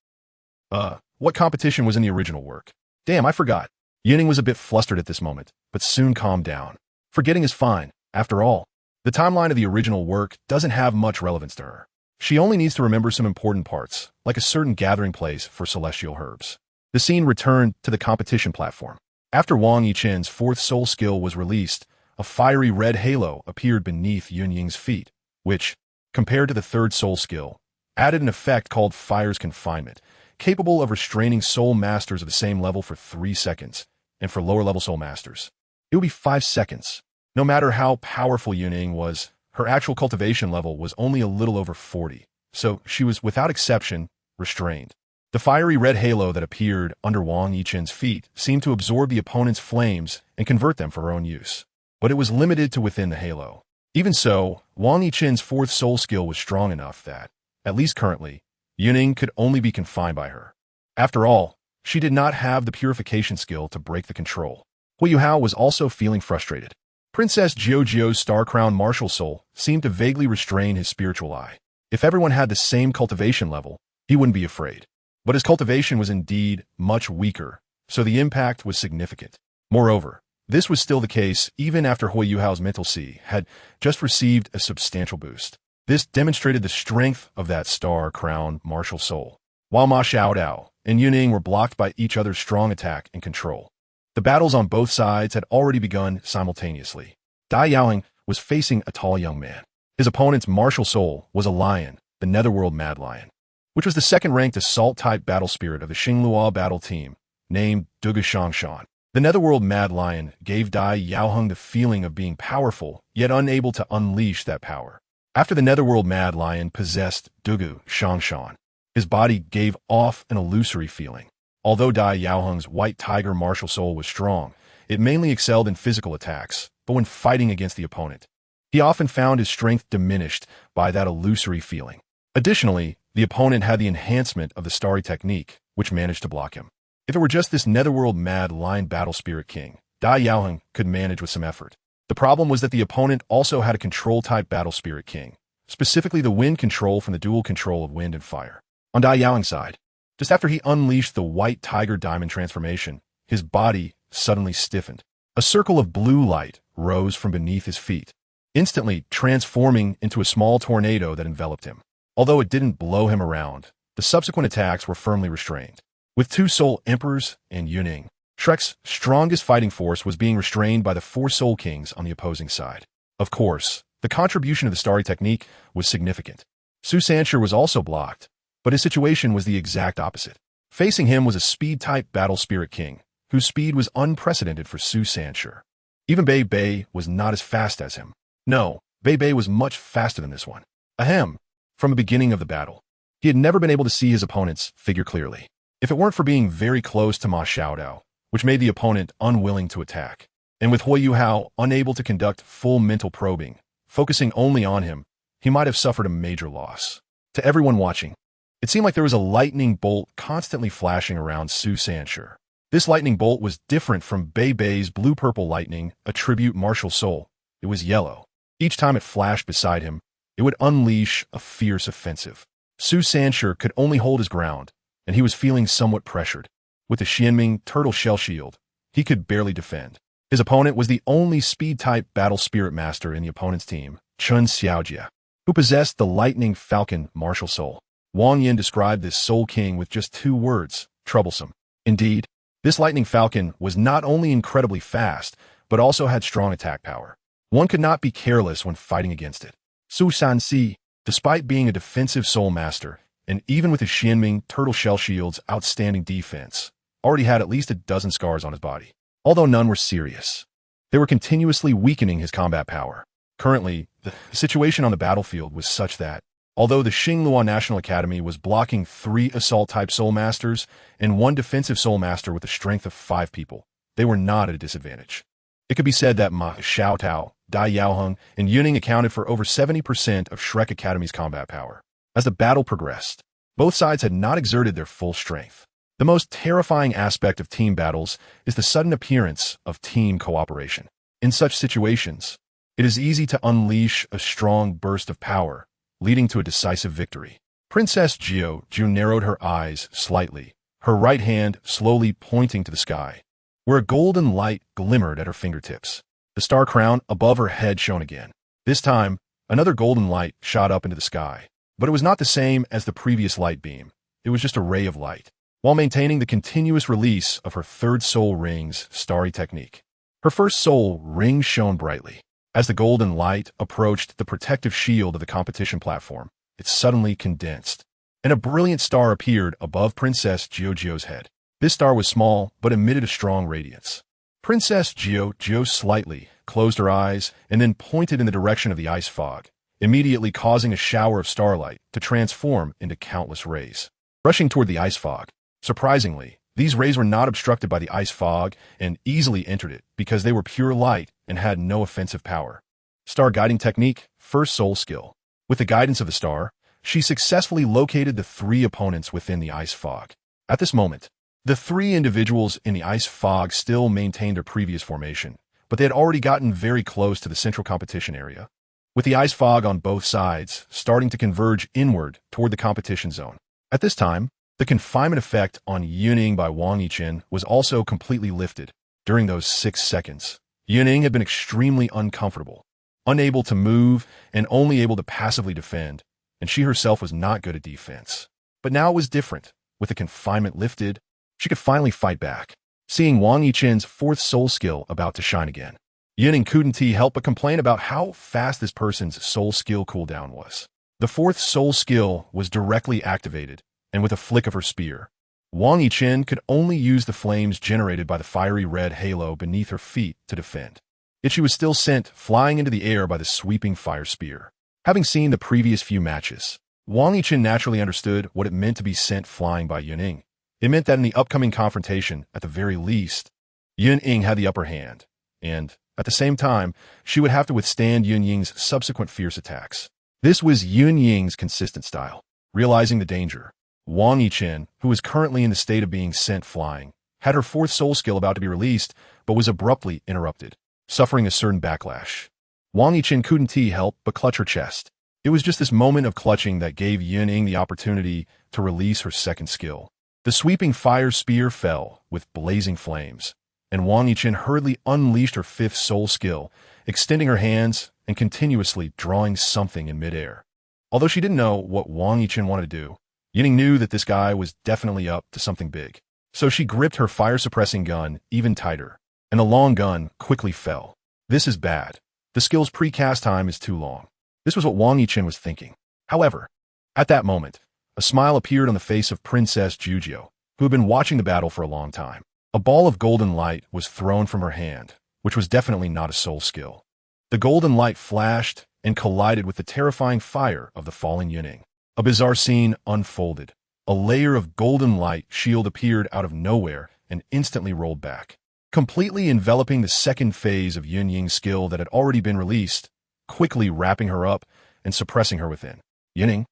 What competition was in the original work? Damn, I forgot. Yun Ying was a bit flustered at this moment, but soon calmed down. Forgetting is fine. After all, the timeline of the original work doesn't have much relevance to her. She only needs to remember some important parts, like a certain gathering place for celestial herbs. The scene returned to the competition platform. After Wang Yichen's fourth soul skill was released, a fiery red halo appeared beneath Yun Ying's feet, which, compared to the third soul skill, added an effect called Fire's Confinement, capable of restraining soul masters of the same level for 3 seconds, and for lower-level soul masters, it would be 5 seconds. No matter how powerful Yun Ying was, her actual cultivation level was only a little over 40, so she was, without exception, restrained. The fiery red halo that appeared under Wang Yichen's feet seemed to absorb the opponent's flames and convert them for her own use. But it was limited to within the halo. Even so, Wang Yichen's fourth soul skill was strong enough that, at least currently, Yun Ying could only be confined by her. After all, she did not have the purification skill to break the control. Hui Yuhao was also feeling frustrated. Princess Jiuzhou's star-crowned martial soul seemed to vaguely restrain his spiritual eye. If everyone had the same cultivation level, he wouldn't be afraid. But his cultivation was indeed much weaker, so the impact was significant. Moreover, this was still the case even after Hui Yuhao's mental C had just received a substantial boost. This demonstrated the strength of that star-crowned martial soul. While Ma Xiaodao and Yun Ying were blocked by each other's strong attack and control, the battles on both sides had already begun simultaneously. Dai Yaoheng was facing a tall young man. His opponent's martial soul was a lion, the Netherworld Mad Lion, which was the second-ranked assault-type battle spirit of the Xingluo battle team, named Douluo Shangshan. The Netherworld Mad Lion gave Dai Yaoheng the feeling of being powerful, yet unable to unleash that power. After the Netherworld Mad Lion possessed Douluo Shangshan, his body gave off an illusory feeling. Although Dai Yaoheng's White Tiger martial soul was strong, it mainly excelled in physical attacks, but when fighting against the opponent, he often found his strength diminished by that illusory feeling. Additionally, the opponent had the enhancement of the Starry technique, which managed to block him. If it were just this Netherworld Mad Lion Battle Spirit King, Dai Yaoheng could manage with some effort. The problem was that the opponent also had a control-type Battle Spirit King, specifically the wind control from the dual control of wind and fire. On Dai Yaoheng's side, just after he unleashed the White Tiger Diamond transformation, his body suddenly stiffened. A circle of blue light rose from beneath his feet, instantly transforming into a small tornado that enveloped him. Although it didn't blow him around, the subsequent attacks were firmly restrained. With 2 Soul Emperors and Yun Ying, Shrek's strongest fighting force was being restrained by the 4 Soul Kings on the opposing side. Of course, the contribution of the Starry technique was significant. Su Sanshur was also blocked, but his situation was the exact opposite. Facing him was a speed-type Battle Spirit King, whose speed was unprecedented for Su Sanshur. Even Bei Bei was not as fast as him. No, Bei Bei was much faster than this one. Ahem. From the beginning of the battle, he had never been able to see his opponent's figure clearly. If it weren't for being very close to Ma Xiaodao, which made the opponent unwilling to attack, and with Hui Yuhao unable to conduct full mental probing, focusing only on him, he might have suffered a major loss. To everyone watching, it seemed like there was a lightning bolt constantly flashing around Su Sanshur. This lightning bolt was different from Bei Bei's blue-purple lightning, a tribute martial soul. It was yellow. Each time it flashed beside him, it would unleash a fierce offensive. Su Sanshur could only hold his ground, and he was feeling somewhat pressured. With the Xianming Turtle Shell Shield, he could barely defend. His opponent was the only speed-type Battle Spirit Master in the opponent's team, Chun Xiaojia, who possessed the Lightning Falcon martial soul. Wang Yin described this Soul King with just 2 words, troublesome. Indeed, this Lightning Falcon was not only incredibly fast, but also had strong attack power. One could not be careless when fighting against it. Su Sanxi, despite being a defensive Soul Master, and even with his Xianming Turtle Shell Shield's outstanding defense, already had at least a dozen scars on his body. Although none were serious, they were continuously weakening his combat power. Currently, the situation on the battlefield was such that, although the Xingluo National Academy was blocking 3 Assault-type Soul Masters and 1 defensive Soul Master with a strength of 5 people, they were not at a disadvantage. It could be said that Ma Xiaotao, Dai Yaoheng, and Yun Ying accounted for over 70% of Shrek Academy's combat power. As the battle progressed, both sides had not exerted their full strength. The most terrifying aspect of team battles is the sudden appearance of team cooperation. In such situations, it is easy to unleash a strong burst of power, leading to a decisive victory. Princess Jiuzhou narrowed her eyes slightly, her right hand slowly pointing to the sky, where a golden light glimmered at her fingertips. The star crown above her head shone again. This time, another golden light shot up into the sky. But it was not the same as the previous light beam. It was just a ray of light, while maintaining the continuous release of her third soul ring's starry technique. Her first soul ring shone brightly. As the golden light approached the protective shield of the competition platform, it suddenly condensed, and a brilliant star appeared above Princess Jiujiu's head. This star was small, but emitted a strong radiance. Princess Jiu slightly closed her eyes and then pointed in the direction of the ice fog, immediately causing a shower of starlight to transform into countless rays. Rushing toward the ice fog. Surprisingly, these rays were not obstructed by the ice fog and easily entered it because they were pure light and had no offensive power. Star guiding technique, first soul skill. With the guidance of the star, she successfully located the 3 opponents within the ice fog. At this moment, the 3 individuals in the ice fog still maintained their previous formation, but they had already gotten very close to the central competition area, with the ice fog on both sides starting to converge inward toward the competition zone. At this time, the confinement effect on Yun Ying by Wang Yichen was also completely lifted. During those 6 seconds, Yun Ying had been extremely uncomfortable, unable to move and only able to passively defend, and she herself was not good at defense. But now it was different. With the confinement lifted, she could finally fight back. Seeing Wang Yichen's 4th soul skill about to shine again, Yun Ying couldn't help but complain about how fast this person's soul skill cooldown was. The 4th soul skill was directly activated, and with a flick of her spear, Wang Yichen could only use the flames generated by the fiery red halo beneath her feet to defend. Yet she was still sent flying into the air by the sweeping fire spear. Having seen the previous few matches, Wang Yichen naturally understood what it meant to be sent flying by Yun Ying. It meant that in the upcoming confrontation, at the very least, Yun Ying had the upper hand, and, at the same time, she would have to withstand Yun Ying's subsequent fierce attacks. This was Yun Ying's consistent style. Realizing the danger, Wang Yichen, who was currently in the state of being sent flying, had her 4th soul skill about to be released, but was abruptly interrupted, suffering a certain backlash. Wang Yichen couldn't help but clutch her chest. It was just this moment of clutching that gave Yun Ying the opportunity to release her 2nd skill. The sweeping fire spear fell with blazing flames, and Wang Yichen hurriedly unleashed her 5th soul skill, extending her hands and continuously drawing something in midair. Although she didn't know what Wang Yichen wanted to do, Yun Ying knew that this guy was definitely up to something big. So she gripped her fire-suppressing gun even tighter, and the long gun quickly fell. This is bad. The skill's precast time is too long. This was what Wang Yichen was thinking. However, at that moment, a smile appeared on the face of Princess Jiujiu, who had been watching the battle for a long time. A ball of golden light was thrown from her hand, which was definitely not a soul skill. The golden light flashed and collided with the terrifying fire of the falling Yun Ying. A bizarre scene unfolded. A layer of golden light shield appeared out of nowhere and instantly rolled back, completely enveloping the 2nd phase of Yun Ying's skill that had already been released, quickly wrapping her up and suppressing her within. Yun Ying?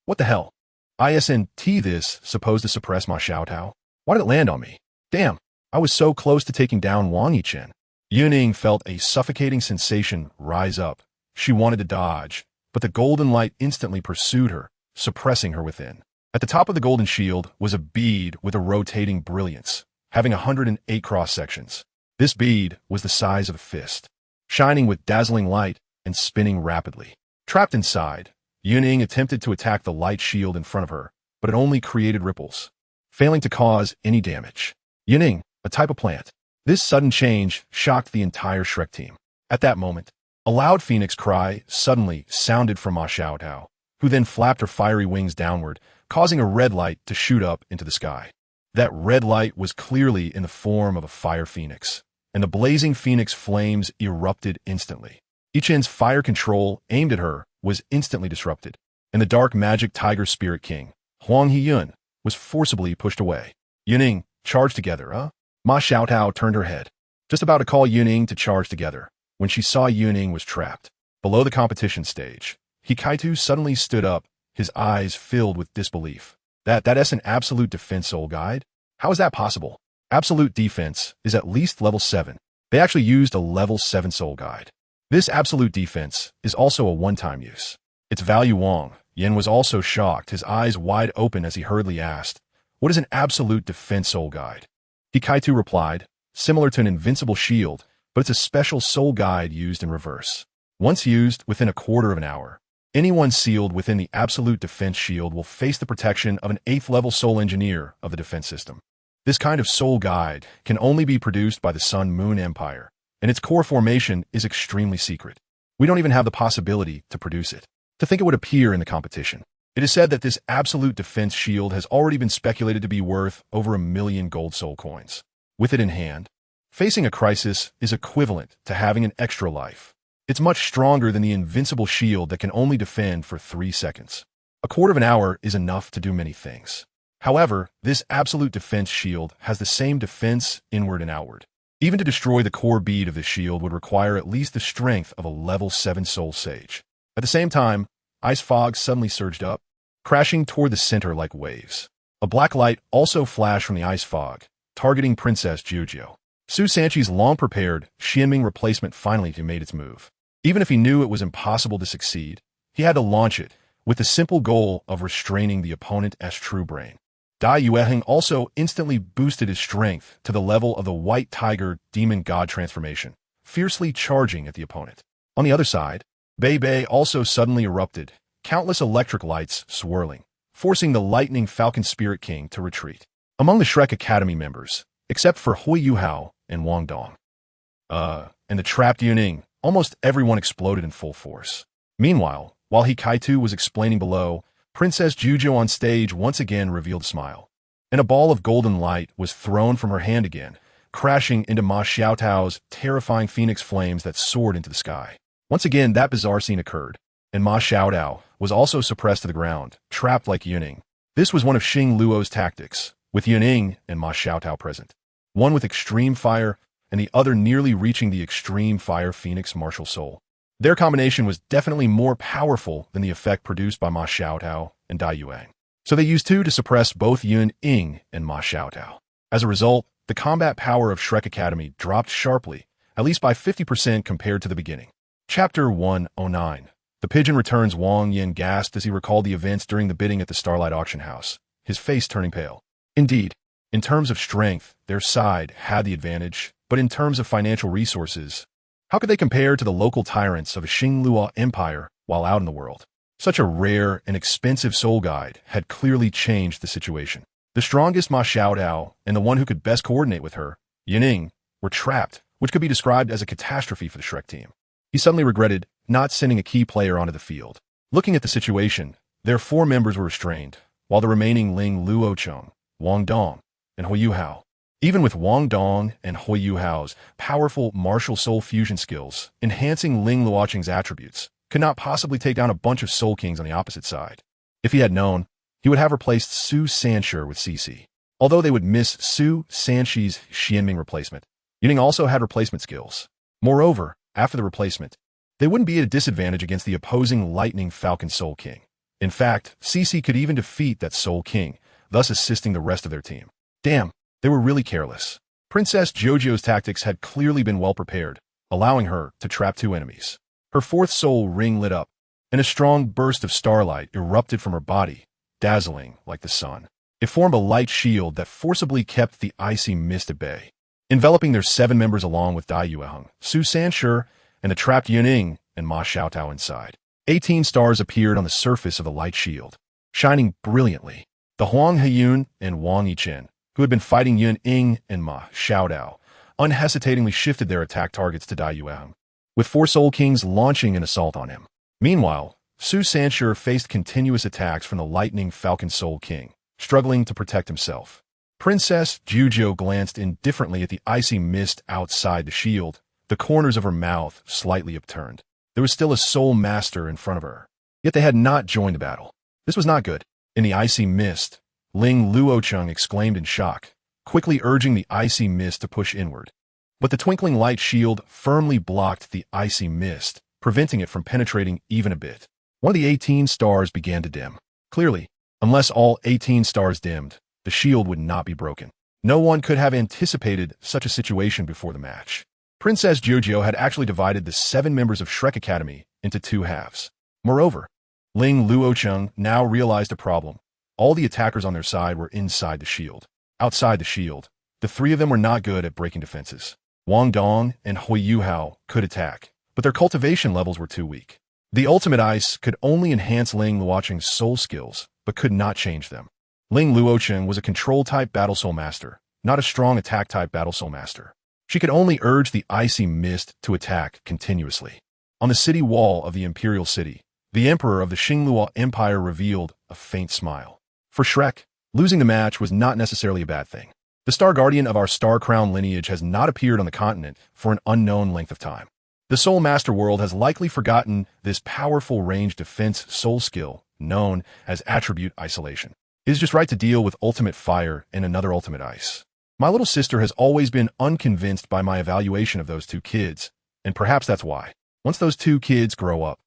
What the hell? Isn't this supposed to suppress my Xiaotao? Why did it land on me? Damn, I was so close to taking down Wang Yichen. Yun Ying felt a suffocating sensation rise up. She wanted to dodge, but the golden light instantly pursued her, suppressing her within. At the top of the golden shield was a bead with a rotating brilliance, having 108 cross-sections. This bead was the size of a fist, shining with dazzling light and spinning rapidly. Trapped inside, Yun Ying attempted to attack the light shield in front of her, but it only created ripples, failing to cause any damage. Yun Ying, a type of plant. This sudden change shocked the entire Shrek team. At that moment, a loud phoenix cry suddenly sounded from Ma Xiaotao, who then flapped her fiery wings downward, causing a red light to shoot up into the sky. That red light was clearly in the form of a fire phoenix, and the blazing phoenix flames erupted instantly. Yichen's fire control aimed at her was instantly disrupted, and the dark magic tiger spirit king, Huang Hiyun, was forcibly pushed away. Yun Ying, charge together, huh? Ma Xiaotao turned her head, just about to call Yun Ying to charge together, when she saw Yun Ying was trapped. Below the competition stage, Hikaitu suddenly stood up, his eyes filled with disbelief. That's an absolute defense soul guide? How is that possible? Absolute defense is at least level 7. They actually used a level 7 soul guide. This absolute defense is also a one-time use. Its value Wang Yin was also shocked, his eyes wide open as he hurriedly asked, "What is an absolute defense soul guide?" Hikaitu replied, "Similar to an invincible shield, but it's a special soul guide used in reverse. Once used within a quarter of an hour, Anyone sealed within the absolute defense shield will face the protection of an 8th level soul engineer of the defense system. This kind of soul guide can only be produced by the Sun-Moon Empire, and its core formation is extremely secret. We don't even have the possibility to produce it. To think it would appear in the competition. It is said that this absolute defense shield has already been speculated to be worth over 1 million gold soul coins. With it in hand, facing a crisis is equivalent to having an extra life. It's much stronger than the invincible shield that can only defend for 3 seconds. A quarter of an hour is enough to do many things. However, this absolute defense shield has the same defense inward and outward. Even to destroy the core bead of this shield would require at least the strength of a level 7 soul sage. At the same time, ice fog suddenly surged up, crashing toward the center like waves. A black light also flashed from the ice fog, targeting Princess Jujuo. Su Sanchi's long-prepared Xianming replacement finally made its move. Even if he knew it was impossible to succeed, he had to launch it with the simple goal of restraining the opponent's true brain. Dai Yueheng also instantly boosted his strength to the level of the White Tiger Demon God transformation, fiercely charging at the opponent. On the other side, Bei Bei also suddenly erupted, countless electric lights swirling, forcing the Lightning Falcon Spirit King to retreat. Among the Shrek Academy members, except for Hui Yuhao and Wang Dong, and the trapped Yun Ying, almost everyone exploded in full force. Meanwhile, while He Kaitu was explaining below, Princess Jujuo on stage once again revealed a smile, and a ball of golden light was thrown from her hand again, crashing into Ma Xiaotao's terrifying phoenix flames that soared into the sky. Once again, that bizarre scene occurred, and Ma Xiaotao was also suppressed to the ground, trapped like Yun Ying. This was one of Xing Luo's tactics, with Yun Ying and Ma Xiaotao present. One with extreme fire, and the other nearly reaching the extreme fire phoenix martial soul. Their combination was definitely more powerful than the effect produced by Ma Xiaotao and Dai Yueheng. So they used two to suppress both Yun Ying and Ma Xiaotao. As a result, the combat power of Shrek Academy dropped sharply, at least by 50% compared to the beginning. Chapter 109. The pigeon returns. Wang Yin gasped as he recalled the events during the bidding at the Starlight Auction House, his face turning pale. Indeed, in terms of strength, their side had the advantage, but in terms of financial resources, how could they compare to the local tyrants of a Xingluo empire while out in the world? Such a rare and expensive soul guide had clearly changed the situation. The strongest Ma Xiaotao and the one who could best coordinate with her, Yun Ying, were trapped, which could be described as a catastrophe for the Shrek team. He suddenly regretted not sending a key player onto the field. Looking at the situation, their 4 members were restrained, while the remaining Ling Luocheng, Wang Dong, and Hui Yuhao. Even with Wang Dong and Hui Yuhao's powerful martial soul fusion skills, enhancing Ling Luocheng's attributes, could not possibly take down a bunch of soul kings on the opposite side. If he had known, he would have replaced Su Sanshi with CC. Although they would miss Su Sanchi's Xianming replacement, Yun Ying also had replacement skills. Moreover, after the replacement, they wouldn't be at a disadvantage against the opposing Lightning Falcon Soul King. In fact, CC could even defeat that Soul King, thus assisting the rest of their team. Damn, they were really careless. Princess Jujuo's tactics had clearly been well prepared, allowing her to trap 2 enemies. Her 4th soul ring lit up, and a strong burst of starlight erupted from her body, dazzling like the sun. It formed a light shield that forcibly kept the icy mist at bay, enveloping their 7 members along with Dai Yueheng, Su Sanshi, and the trapped Yun Ying and Ma Xiaotao inside. 18 stars appeared on the surface of the light shield, shining brilliantly. The Huang Heyun and Wang Yichen, who had been fighting Yun Ying and Ma Xiaotao, unhesitatingly shifted their attack targets to Dai Yueheng, with 4 Soul Kings launching an assault on him. Meanwhile, Su Sanshi faced continuous attacks from the Lightning Falcon Soul King, struggling to protect himself. Princess Jujuo glanced indifferently at the icy mist outside the shield, the corners of her mouth slightly upturned. There was still a soul master in front of her, yet they had not joined the battle. This was not good. In the icy mist, Ling Luocheng exclaimed in shock, quickly urging the icy mist to push inward. But the twinkling light shield firmly blocked the icy mist, preventing it from penetrating even a bit. One of the 18 stars began to dim. Clearly, unless all 18 stars dimmed, the shield would not be broken. No one could have anticipated such a situation before the match. Princess Jujuo had actually divided the 7 members of Shrek Academy into 2 halves. Moreover, Ling Luocheng now realized a problem. All the attackers on their side were inside the shield. Outside the shield, the 3 of them were not good at breaking defenses. Wang Dong and Hui Yuhao could attack, but their cultivation levels were too weak. The ultimate ice could only enhance Ling Luoqing's soul skills, but could not change them. Ling Luoqing was a control-type Battle Soul Master, not a strong attack-type Battle Soul Master. She could only urge the icy mist to attack continuously. On the city wall of the Imperial City, the Emperor of the Xingluo Empire revealed a faint smile. For Shrek, losing the match was not necessarily a bad thing. The Star Guardian of our Star Crown lineage has not appeared on the continent for an unknown length of time. The Soul Master world has likely forgotten this powerful range defense soul skill, known as Attribute Isolation. It is just right to deal with Ultimate Fire and another Ultimate Ice. My little sister has always been unconvinced by my evaluation of those two kids, and perhaps that's why. Once those two kids grow up,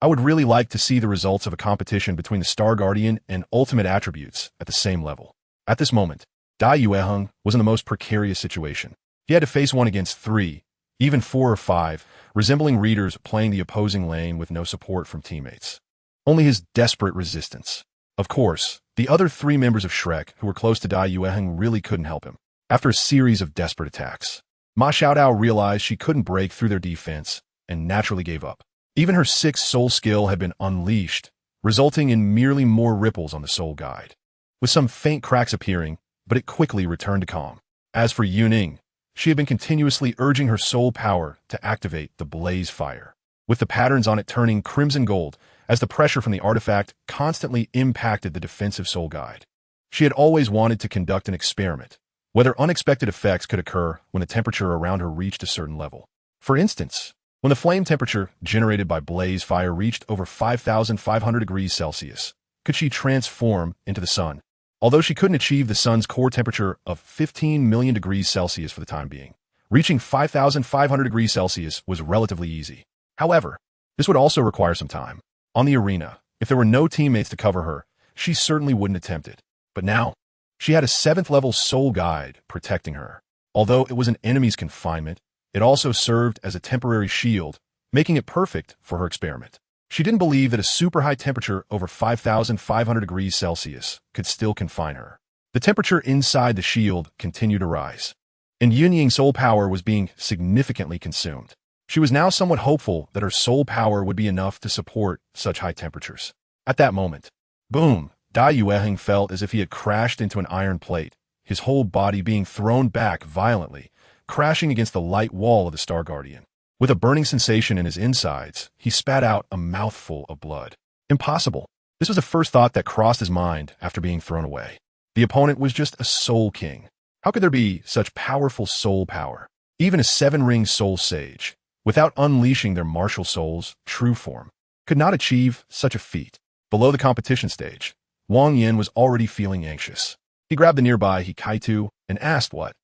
I would really like to see the results of a competition between the Star Guardian and Ultimate Attributes at the same level. At this moment, Dai Yueheng was in the most precarious situation. He had to face 1 against 3, even 4 or 5, resembling readers playing the opposing lane with no support from teammates. Only his desperate resistance. Of course, the other 3 members of Shrek who were close to Dai Yueheng really couldn't help him. After a series of desperate attacks, Ma Xiaodao realized she couldn't break through their defense and naturally gave up. Even her 6th soul skill had been unleashed, resulting in merely more ripples on the soul guide, with some faint cracks appearing, but it quickly returned to calm. As for Yun Ying, she had been continuously urging her soul power to activate the blaze fire, with the patterns on it turning crimson gold as the pressure from the artifact constantly impacted the defensive soul guide. She had always wanted to conduct an experiment, whether unexpected effects could occur when the temperature around her reached a certain level. For instance, when the flame temperature generated by blaze fire reached over 5,500 degrees Celsius, could she transform into the sun? Although she couldn't achieve the sun's core temperature of 15 million degrees Celsius for the time being, reaching 5,500 degrees Celsius was relatively easy. However, this would also require some time. On the arena, if there were no teammates to cover her, she certainly wouldn't attempt it. But now, she had a 7th-level soul guide protecting her. Although it was an enemy's confinement, it also served as a temporary shield, making it perfect for her experiment. She didn't believe that a super high temperature over 5,500 degrees Celsius could still confine her. The temperature inside the shield continued to rise, and Yun Ying's soul power was being significantly consumed. She was now somewhat hopeful that her soul power would be enough to support such high temperatures. At that moment, boom, Dai Yueheng felt as if he had crashed into an iron plate, his whole body being thrown back violently, crashing against the light wall of the Star Guardian. With a burning sensation in his insides, he spat out a mouthful of blood. Impossible. This was the first thought that crossed his mind after being thrown away. The opponent was just a soul king. How could there be such powerful soul power? Even a 7-ring soul sage, without unleashing their martial soul's true form, could not achieve such a feat. Below the competition stage, Wang Yin was already feeling anxious. He grabbed the nearby Hikaitu and asked what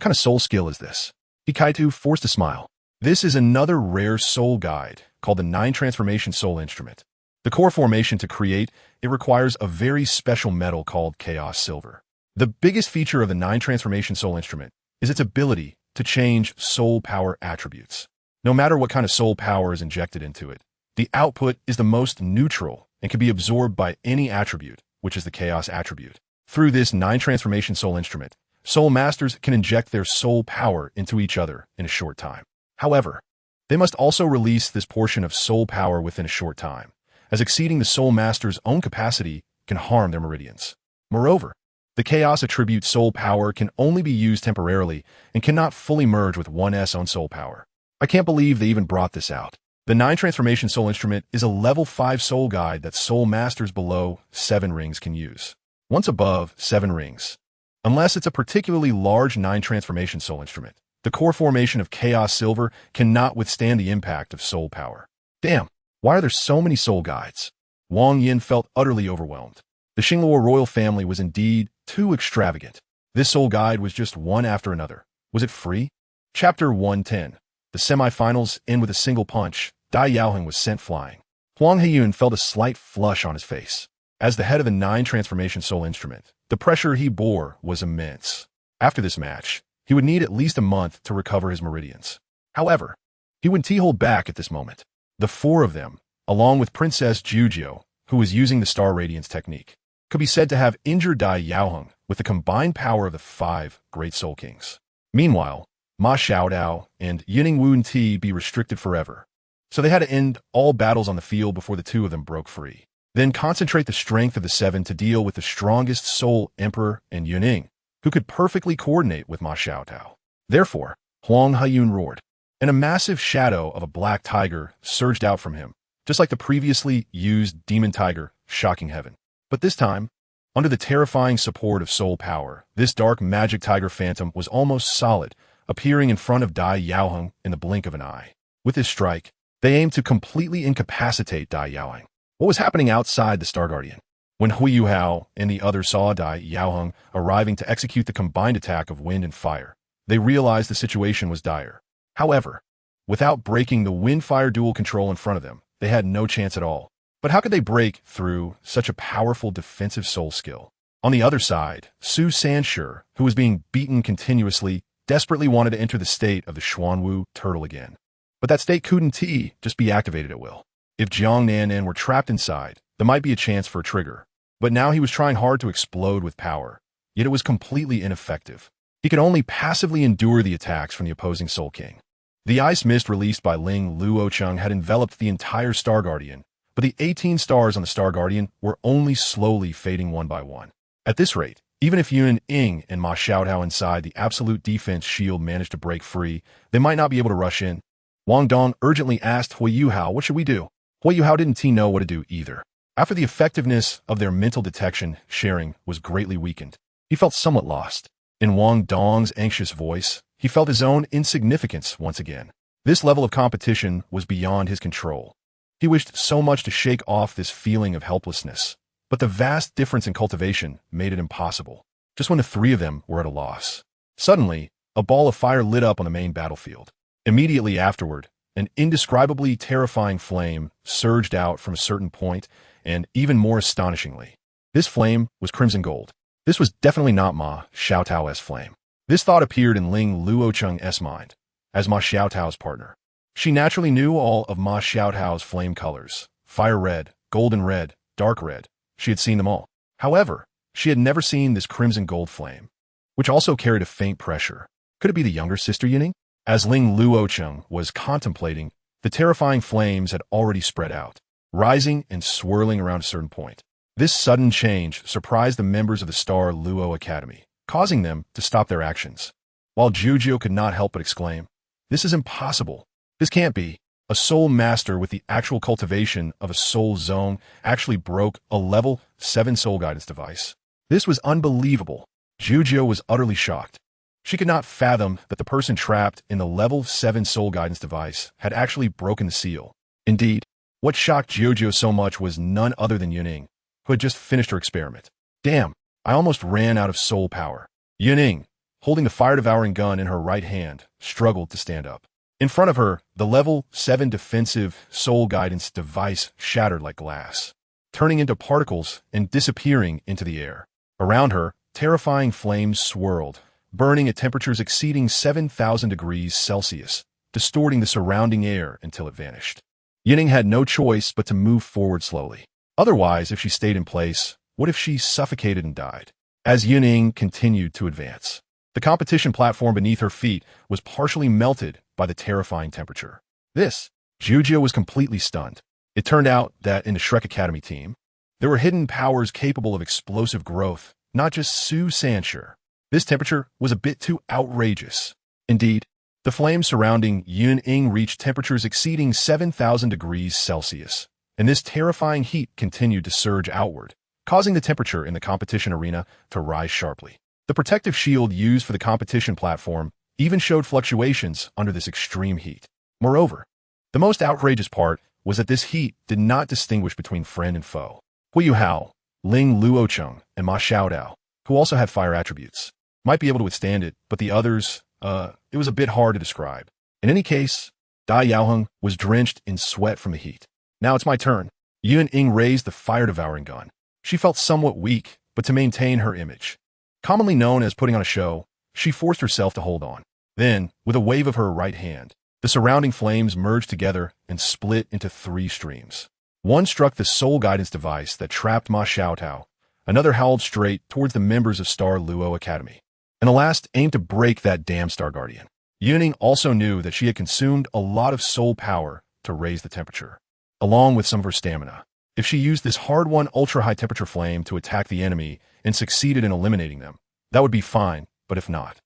kind of soul skill is this? Hikaitu forced a smile. This is another rare soul guide called the 9 Transformation Soul Instrument. The core formation to create it requires a very special metal called Chaos Silver. The biggest feature of the 9 Transformation Soul Instrument is its ability to change soul power attributes. No matter what kind of soul power is injected into it, the output is the most neutral and can be absorbed by any attribute, which is the Chaos attribute. Through this 9 Transformation Soul Instrument, Soul Masters can inject their soul power into each other in a short time. However, they must also release this portion of soul power within a short time, as exceeding the Soul Master's own capacity can harm their meridians. Moreover, the Chaos attribute soul power can only be used temporarily and cannot fully merge with 1's own soul power. I can't believe they even brought this out. The 9 Transformation Soul Instrument is a level 5 soul guide that Soul Masters below 7 rings can use. Once above 7 rings, unless it's a particularly large 9 Transformation Soul Instrument, the core formation of Chaos Silver cannot withstand the impact of soul power. Damn, why are there so many soul guides? Wang Yin felt utterly overwhelmed. The Xingluo royal family was indeed too extravagant. This soul guide was just one after another. Was it free? Chapter 110. The semifinals end with a single punch. Dai Yaoheng was sent flying. Huang Heiyun felt a slight flush on his face. As the head of the 9 Transformation Soul Instrument, the pressure he bore was immense. After this match, he would need at least a month to recover his meridians. However, he wouldn't hold back at this moment. The 4 of them, along with Princess Jujio, who was using the Star Radiance technique, could be said to have injured Dai Yaoheng with the combined power of the 5 Great Soul Kings. Meanwhile, Ma Xiaodao and Yinning Wu be restricted forever. So they had to end all battles on the field before the two of them broke free. Then concentrate the strength of the seven to deal with the strongest Soul Emperor and Yun Ying, who could perfectly coordinate with Ma Xiaotao. Therefore, Huang Haiyun roared, and a massive shadow of a black tiger surged out from him, just like the previously used demon tiger, shocking heaven. But this time, under the terrifying support of soul power, this dark magic tiger phantom was almost solid, appearing in front of Dai Yaoheng in the blink of an eye. With his strike, they aimed to completely incapacitate Dai Yaoheng. What was happening outside the Star Guardian? When Hui Yuhao and the others saw Dai Yaoheng arriving to execute the combined attack of wind and fire, they realized the situation was dire. However, without breaking the wind-fire dual control in front of them, they had no chance at all. But how could they break through such a powerful defensive soul skill? On the other side, Su Sanshi, who was being beaten continuously, desperately wanted to enter the state of the Xuanwu turtle again. But that state couldn't just be activated at will. If Jiang Nanan were trapped inside, there might be a chance for a trigger. But now he was trying hard to explode with power, yet it was completely ineffective. He could only passively endure the attacks from the opposing Soul King. The ice mist released by Ling Luocheng had enveloped the entire Star Guardian, but the 18 stars on the Star Guardian were only slowly fading one by one. At this rate, even if Yun Ying and Ma Xiaotao inside the absolute defense shield managed to break free, they might not be able to rush in. Wang Dong urgently asked Hui Yuhao, "What should we do?" Hui Yuhao didn't know what to do either. After the effectiveness of their mental detection sharing was greatly weakened, he felt somewhat lost. In Wang Dong's anxious voice, he felt his own insignificance once again. This level of competition was beyond his control. He wished so much to shake off this feeling of helplessness, but the vast difference in cultivation made it impossible. Just when the three of them were at a loss, suddenly, a ball of fire lit up on the main battlefield. Immediately afterward, an indescribably terrifying flame surged out from a certain point, and even more astonishingly, this flame was crimson gold. This was definitely not Ma Xiaotao's flame. This thought appeared in Ling Luocheng's mind, as Ma Xiaotao's partner. She naturally knew all of Ma Xiaotao's flame colors: fire red, golden red, dark red. She had seen them all. However, she had never seen this crimson gold flame, which also carried a faint pressure. Could it be the younger sister Yun Ying? As Ling Luocheng was contemplating, the terrifying flames had already spread out, rising and swirling around a certain point. This sudden change surprised the members of the Star Luo Academy, causing them to stop their actions. While Jujio could not help but exclaim, "This is impossible. This can't be." A soul master with the actual cultivation of a soul zone actually broke a level 7 soul guidance device. This was unbelievable. Jujio was utterly shocked. She could not fathom that the person trapped in the level 7 soul guidance device had actually broken the seal. Indeed, what shocked Jujio so much was none other than Yun Ying, who had just finished her experiment. "Damn, I almost ran out of soul power." Yun Ying, holding the fire-devouring gun in her right hand, struggled to stand up. In front of her, the level 7 defensive soul guidance device shattered like glass, turning into particles and disappearing into the air. Around her, terrifying flames swirled, burning at temperatures exceeding 7,000 degrees Celsius, distorting the surrounding air until it vanished. Yun Ying had no choice but to move forward slowly. Otherwise, if she stayed in place, what if she suffocated and died? As Yun Ying continued to advance, the competition platform beneath her feet was partially melted by the terrifying temperature. Jujio was completely stunned. It turned out that in the Shrek Academy team, there were hidden powers capable of explosive growth, not just Su Sanshi. This temperature was a bit too outrageous. Indeed, the flames surrounding Yun Ying reached temperatures exceeding 7,000 degrees Celsius, and this terrifying heat continued to surge outward, causing the temperature in the competition arena to rise sharply. The protective shield used for the competition platform even showed fluctuations under this extreme heat. Moreover, the most outrageous part was that this heat did not distinguish between friend and foe. Hui Yuhao, Ling Luocheng, and Ma Xiaotao, who also had fire attributes, might be able to withstand it, but the others, it was a bit hard to describe. In any case, Dai Yaoheng was drenched in sweat from the heat. "Now it's my turn." Yun Ying raised the fire-devouring gun. She felt somewhat weak, but to maintain her image, commonly known as putting on a show, she forced herself to hold on. Then, with a wave of her right hand, the surrounding flames merged together and split into 3 streams. One struck the soul guidance device that trapped Ma Xiaotao, another howled straight towards the members of Star Luo Academy, and the last aimed to break that damn Star Guardian. Yun Ying also knew that she had consumed a lot of soul power to raise the temperature, along with some of her stamina. If she used this hard-won ultra-high temperature flame to attack the enemy and succeeded in eliminating them, that would be fine, but if not,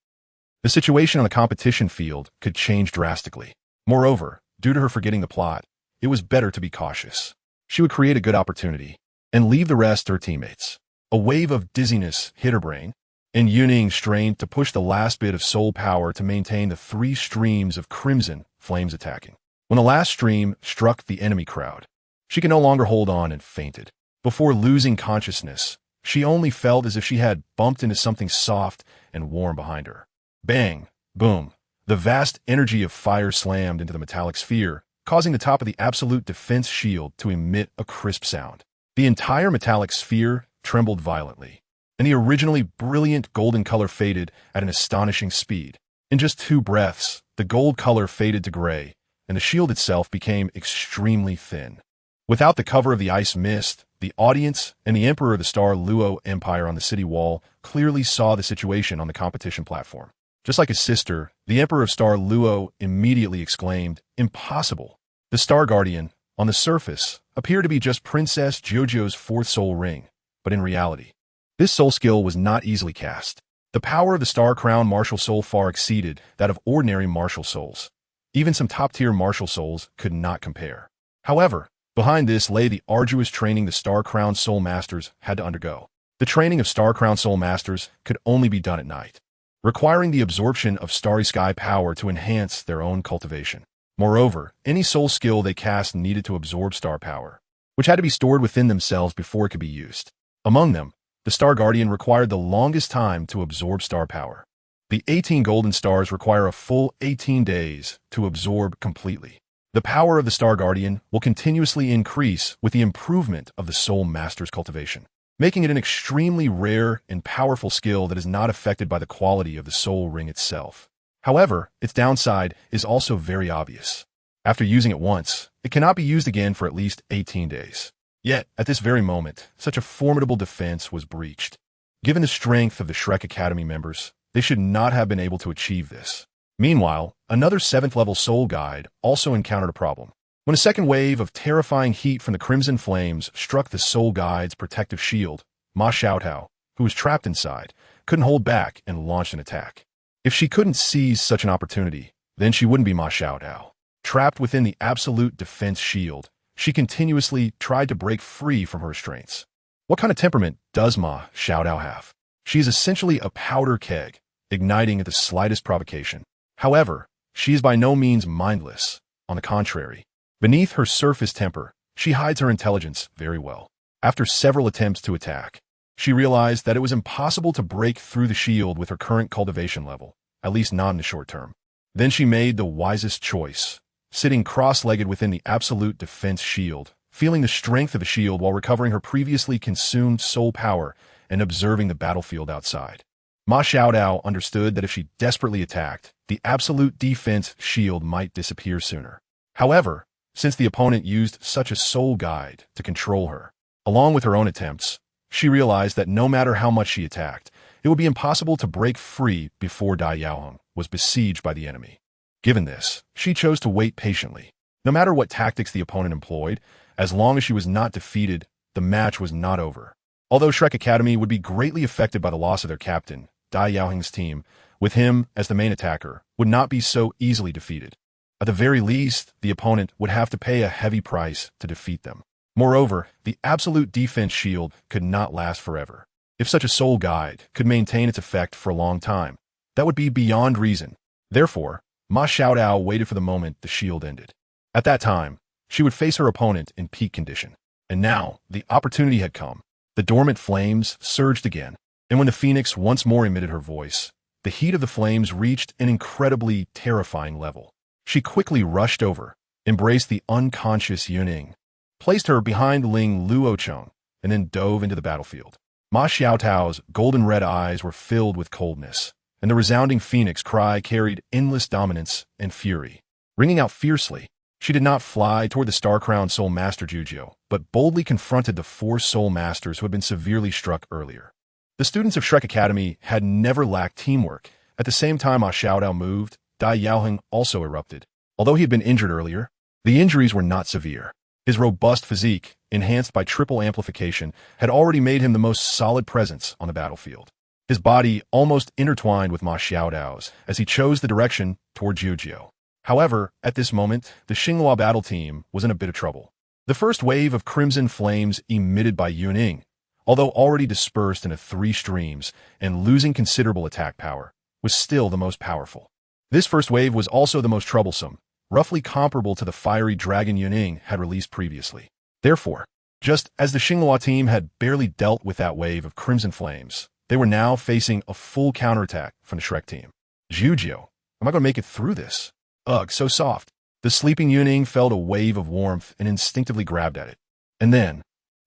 the situation on the competition field could change drastically. Moreover, due to her forgetting the plot, it was better to be cautious. She would create a good opportunity and leave the rest to her teammates. A wave of dizziness hit her brain, and Yun Ying strained to push the last bit of soul power to maintain the 3 streams of crimson flames attacking. When the last stream struck the enemy crowd, she could no longer hold on and fainted. Before losing consciousness, she only felt as if she had bumped into something soft and warm behind her. Bang! Boom! The vast energy of fire slammed into the metallic sphere, causing the top of the absolute defense shield to emit a crisp sound. The entire metallic sphere trembled violently, and the originally brilliant golden color faded at an astonishing speed. In just 2 breaths, the gold color faded to gray, and the shield itself became extremely thin. Without the cover of the ice mist, the audience and the Emperor of the toDouluo Empire on the city wall clearly saw the situation on the competition platform. Just like his sister, the Emperor of toDouluo immediately exclaimed, "Impossible!" The Star Guardian, on the surface, appeared to be just Princess Jojo's 4th soul ring, but in reality, this soul skill was not easily cast. The power of the Star Crown Martial Soul far exceeded that of ordinary martial souls. Even some top-tier martial souls could not compare. However, behind this lay the arduous training the Star Crown Soul Masters had to undergo. The training of Star Crown Soul Masters could only be done at night, requiring the absorption of starry sky power to enhance their own cultivation. Moreover, any soul skill they cast needed to absorb star power, which had to be stored within themselves before it could be used. Among them, the Star Guardian required the longest time to absorb star power. The 18 golden stars require a full 18 days to absorb completely. The power of the Star Guardian will continuously increase with the improvement of the Soul Master's cultivation, making it an extremely rare and powerful skill that is not affected by the quality of the soul ring itself. However, its downside is also very obvious. After using it once, it cannot be used again for at least 18 days. Yet, at this very moment, such a formidable defense was breached. Given the strength of the Shrek Academy members, they should not have been able to achieve this. Meanwhile, another 7th-level soul guide also encountered a problem. When a second wave of terrifying heat from the crimson flames struck the soul guide's protective shield, Ma Xiaotao, who was trapped inside, couldn't hold back and launched an attack. If she couldn't seize such an opportunity, then she wouldn't be Ma Xiaotao. Trapped within the absolute defense shield, she continuously tried to break free from her restraints. What kind of temperament does Ma Xiaotao have? She is essentially a powder keg, igniting at the slightest provocation. However, she is by no means mindless. On the contrary, beneath her surface temper, she hides her intelligence very well. After several attempts to attack, she realized that it was impossible to break through the shield with her current cultivation level, at least not in the short term. Then she made the wisest choice, sitting cross-legged within the absolute defense shield, feeling the strength of the shield while recovering her previously consumed soul power and observing the battlefield outside. Ma Xiaodao understood that if she desperately attacked, the absolute defense shield might disappear sooner. However, since the opponent used such a soul guide to control her, along with her own attempts, she realized that no matter how much she attacked, it would be impossible to break free before Dai Yaoheng was besieged by the enemy. Given this, she chose to wait patiently. No matter what tactics the opponent employed, as long as she was not defeated, the match was not over. Although Shrek Academy would be greatly affected by the loss of their captain, Dai Yaoheng's team, with him as the main attacker, would not be so easily defeated. At the very least, the opponent would have to pay a heavy price to defeat them. Moreover, the absolute defense shield could not last forever. If such a soul guide could maintain its effect for a long time, that would be beyond reason. Therefore, Ma Xiaodao waited for the moment the shield ended. At that time, she would face her opponent in peak condition. And now, the opportunity had come. The dormant flames surged again, and when the phoenix once more emitted her voice, the heat of the flames reached an incredibly terrifying level. She quickly rushed over, embraced the unconscious Yun Ying, placed her behind Ling Luocheng, and then dove into the battlefield. Ma Xiaotao's golden red eyes were filled with coldness, and the resounding phoenix cry carried endless dominance and fury. Ringing out fiercely, she did not fly toward the star-crowned Soul Master Jujio, but boldly confronted the 4 Soul Masters who had been severely struck earlier. The students of Shrek Academy had never lacked teamwork. At the same time Ma Xiaodao moved, Dai Yaoheng also erupted. Although he had been injured earlier, The injuries were not severe. His robust physique, enhanced by triple amplification, had already made him the most solid presence on the battlefield. His body almost intertwined with Ma Xiaodao's as he chose the direction toward Jiujiu. However, at this moment, the Xinghua battle team was in a bit of trouble. The first wave of crimson flames emitted by Yun Ying, although already dispersed into 3 streams and losing considerable attack power, was still the most powerful. This first wave was also the most troublesome, roughly comparable to the fiery dragon Yun Ying had released previously. Therefore, just as the Xinghua team had barely dealt with that wave of crimson flames, they were now facing a full counterattack from the Shrek team. Jiujiu, am I going to make it through this? Ugh, so soft. The sleeping Yun Ying felt a wave of warmth and instinctively grabbed at it. And then,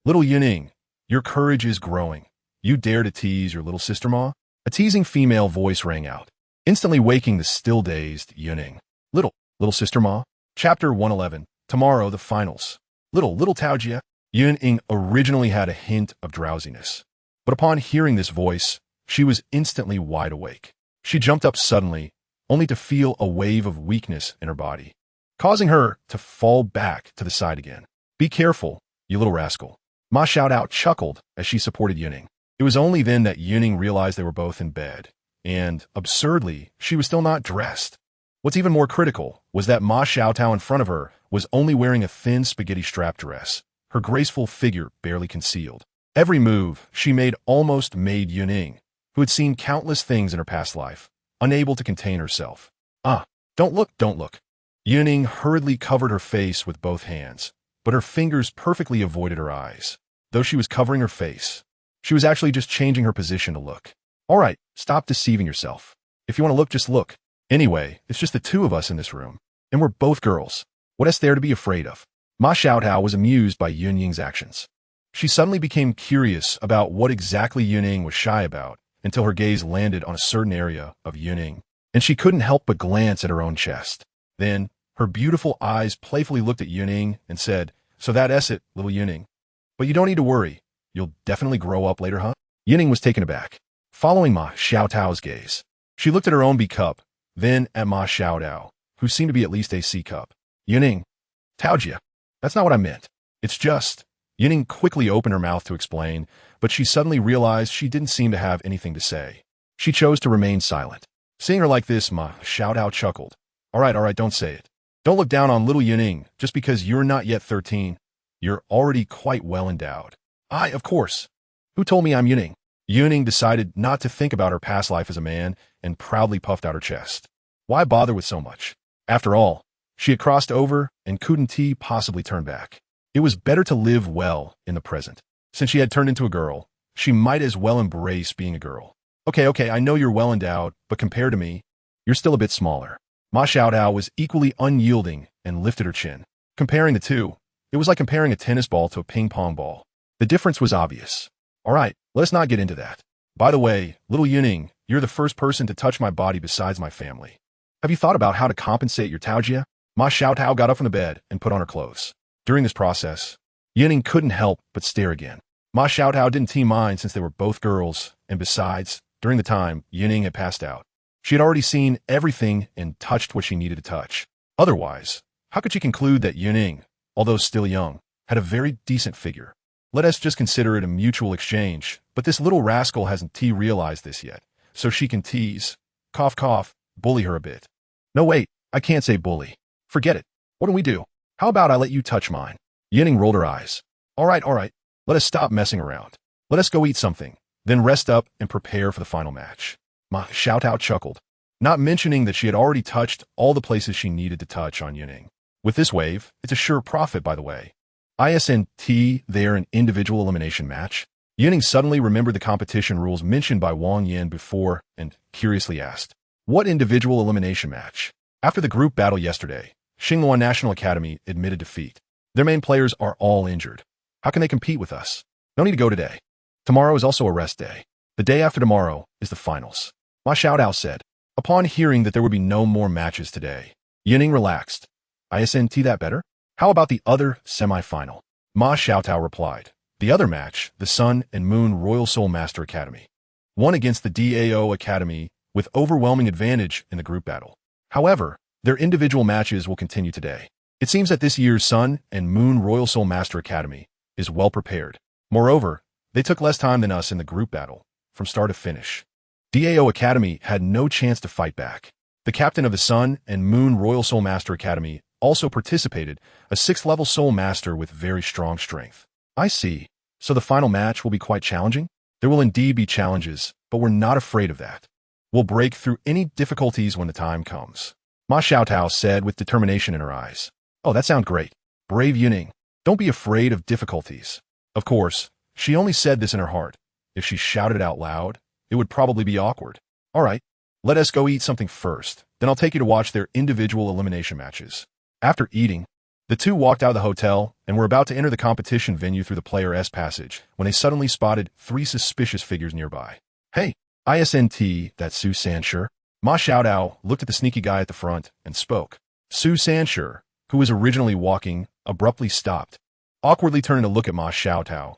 little Yun Ying, your courage is growing. You dare to tease your little sister Ma? A teasing female voice rang out, instantly waking the still-dazed Yun Ying. Little sister Ma? Chapter 111. Tomorrow, the finals. Little Taojia. Yun Ying originally had a hint of drowsiness. But upon hearing this voice, she was instantly wide awake. She jumped up suddenly, only to feel a wave of weakness in her body, causing her to fall back to the side again. Be careful, you little rascal. Ma Xiaodao chuckled as she supported Yun Ying. It was only then that Yun Ying realized they were both in bed, and, absurdly, she was still not dressed. What's even more critical was that Ma Xiaotao in front of her was only wearing a thin spaghetti strap dress, her graceful figure barely concealed. Every move she made almost made Yun Ying, who had seen countless things in her past life, unable to contain herself. Don't look. Yun Ying hurriedly covered her face with both hands, but her fingers perfectly avoided her eyes. Though she was covering her face, she was actually just changing her position to look. All right, stop deceiving yourself. If you want to look, just look. Anyway, it's just the 2 of us in this room, and we're both girls. What is there to be afraid of? Ma Xiaotao was amused by Yun Ying's actions. She suddenly became curious about what exactly Yun Ying was shy about until her gaze landed on a certain area of Yun Ying, and she couldn't help but glance at her own chest. Then, her beautiful eyes playfully looked at Yun Ying and said, "So that's it, little Yun Ying. But you don't need to worry. You'll definitely grow up later, huh?" Yun Ying was taken aback. Following Ma Xiaotao's gaze, she looked at her own B cup, then at Ma Xiaodao, who seemed to be at least a C cup. Yun Ying, Taojia, that's not what I meant. It's just... Yun Ying quickly opened her mouth to explain, but she suddenly realized she didn't seem to have anything to say. She chose to remain silent. Seeing her like this, Ma Xiaodao chuckled. All right, don't say it. Don't look down on little Yun Ying just because you're not yet 13. You're already quite well endowed. Of course. Who told me I'm Yun Ying? Yun Ying decided not to think about her past life as a man and proudly puffed out her chest. Why bother with so much? After all, she had crossed over and couldn't possibly turn back. It was better to live well in the present. Since she had turned into a girl, she might as well embrace being a girl. Okay, I know you're well endowed, but compared to me, you're still a bit smaller. Ma Xiaodao was equally unyielding and lifted her chin. Comparing the 2, it was like comparing a tennis ball to a ping-pong ball. The difference was obvious. All right, let's not get into that. By the way, little Yun Ying, you're the first person to touch my body besides my family. Have you thought about how to compensate your Taojia? Ma Xiaotao got up from the bed and put on her clothes. During this process, Yun Ying couldn't help but stare again. Ma Xiaotao didn't mind since they were both girls, and besides, during the time Yun Ying had passed out, she had already seen everything and touched what she needed to touch. Otherwise, how could she conclude that Yun Ying, although still young, had a very decent figure? Let us just consider it a mutual exchange, but this little rascal hasn't realized this yet, so she can tease, cough, bully her a bit. No wait, I can't say bully. Forget it. What do we do? How about I let you touch mine? Yun Ying rolled her eyes. All right. Let us stop messing around. Let us go eat something, then rest up and prepare for the final match. Ma Xiaotao chuckled, not mentioning that she had already touched all the places she needed to touch on Yun Ying. With this wave, it's a sure profit, by the way. Isn't there an individual elimination match? Yun Ying suddenly remembered the competition rules mentioned by Wang Yan before and curiously asked, what individual elimination match? After the group battle yesterday, Xinghua National Academy admitted defeat. Their main players are all injured. How can they compete with us? No need to go today. Tomorrow is also a rest day. The day after tomorrow is the finals. Ma Xiaodao said. Upon hearing that there would be no more matches today, Yun Ying relaxed. Isn't that better? How about the other semi-final? Ma Xiaotao replied. The other match, the Sun and Moon Royal Soul Master Academy, won against the DAO Academy with overwhelming advantage in the group battle. However, their individual matches will continue today. It seems that this year's Sun and Moon Royal Soul Master Academy is well prepared. Moreover, they took less time than us in the group battle, from start to finish. DAO Academy had no chance to fight back. The captain of the Sun and Moon Royal Soul Master Academy also participated, a 6th-level Soul Master with very strong strength. I see. So the final match will be quite challenging? There will indeed be challenges, but we're not afraid of that. We'll break through any difficulties when the time comes. Ma Xiaotao said with determination in her eyes. Oh, that sounds great. Brave Yun Ying. Don't be afraid of difficulties. Of course, she only said this in her heart. If she shouted it out loud, it would probably be awkward. All right, let us go eat something first. Then I'll take you to watch their individual elimination matches. After eating, the two walked out of the hotel and were about to enter the competition venue through the Player's Passage when they suddenly spotted 3 suspicious figures nearby. Hey, ISNT, that's Su Sanshur. Ma Xiaotao looked at the sneaky guy at the front and spoke. Su Sanshur, who was originally walking, abruptly stopped, awkwardly turning to look at Ma Xiaotao.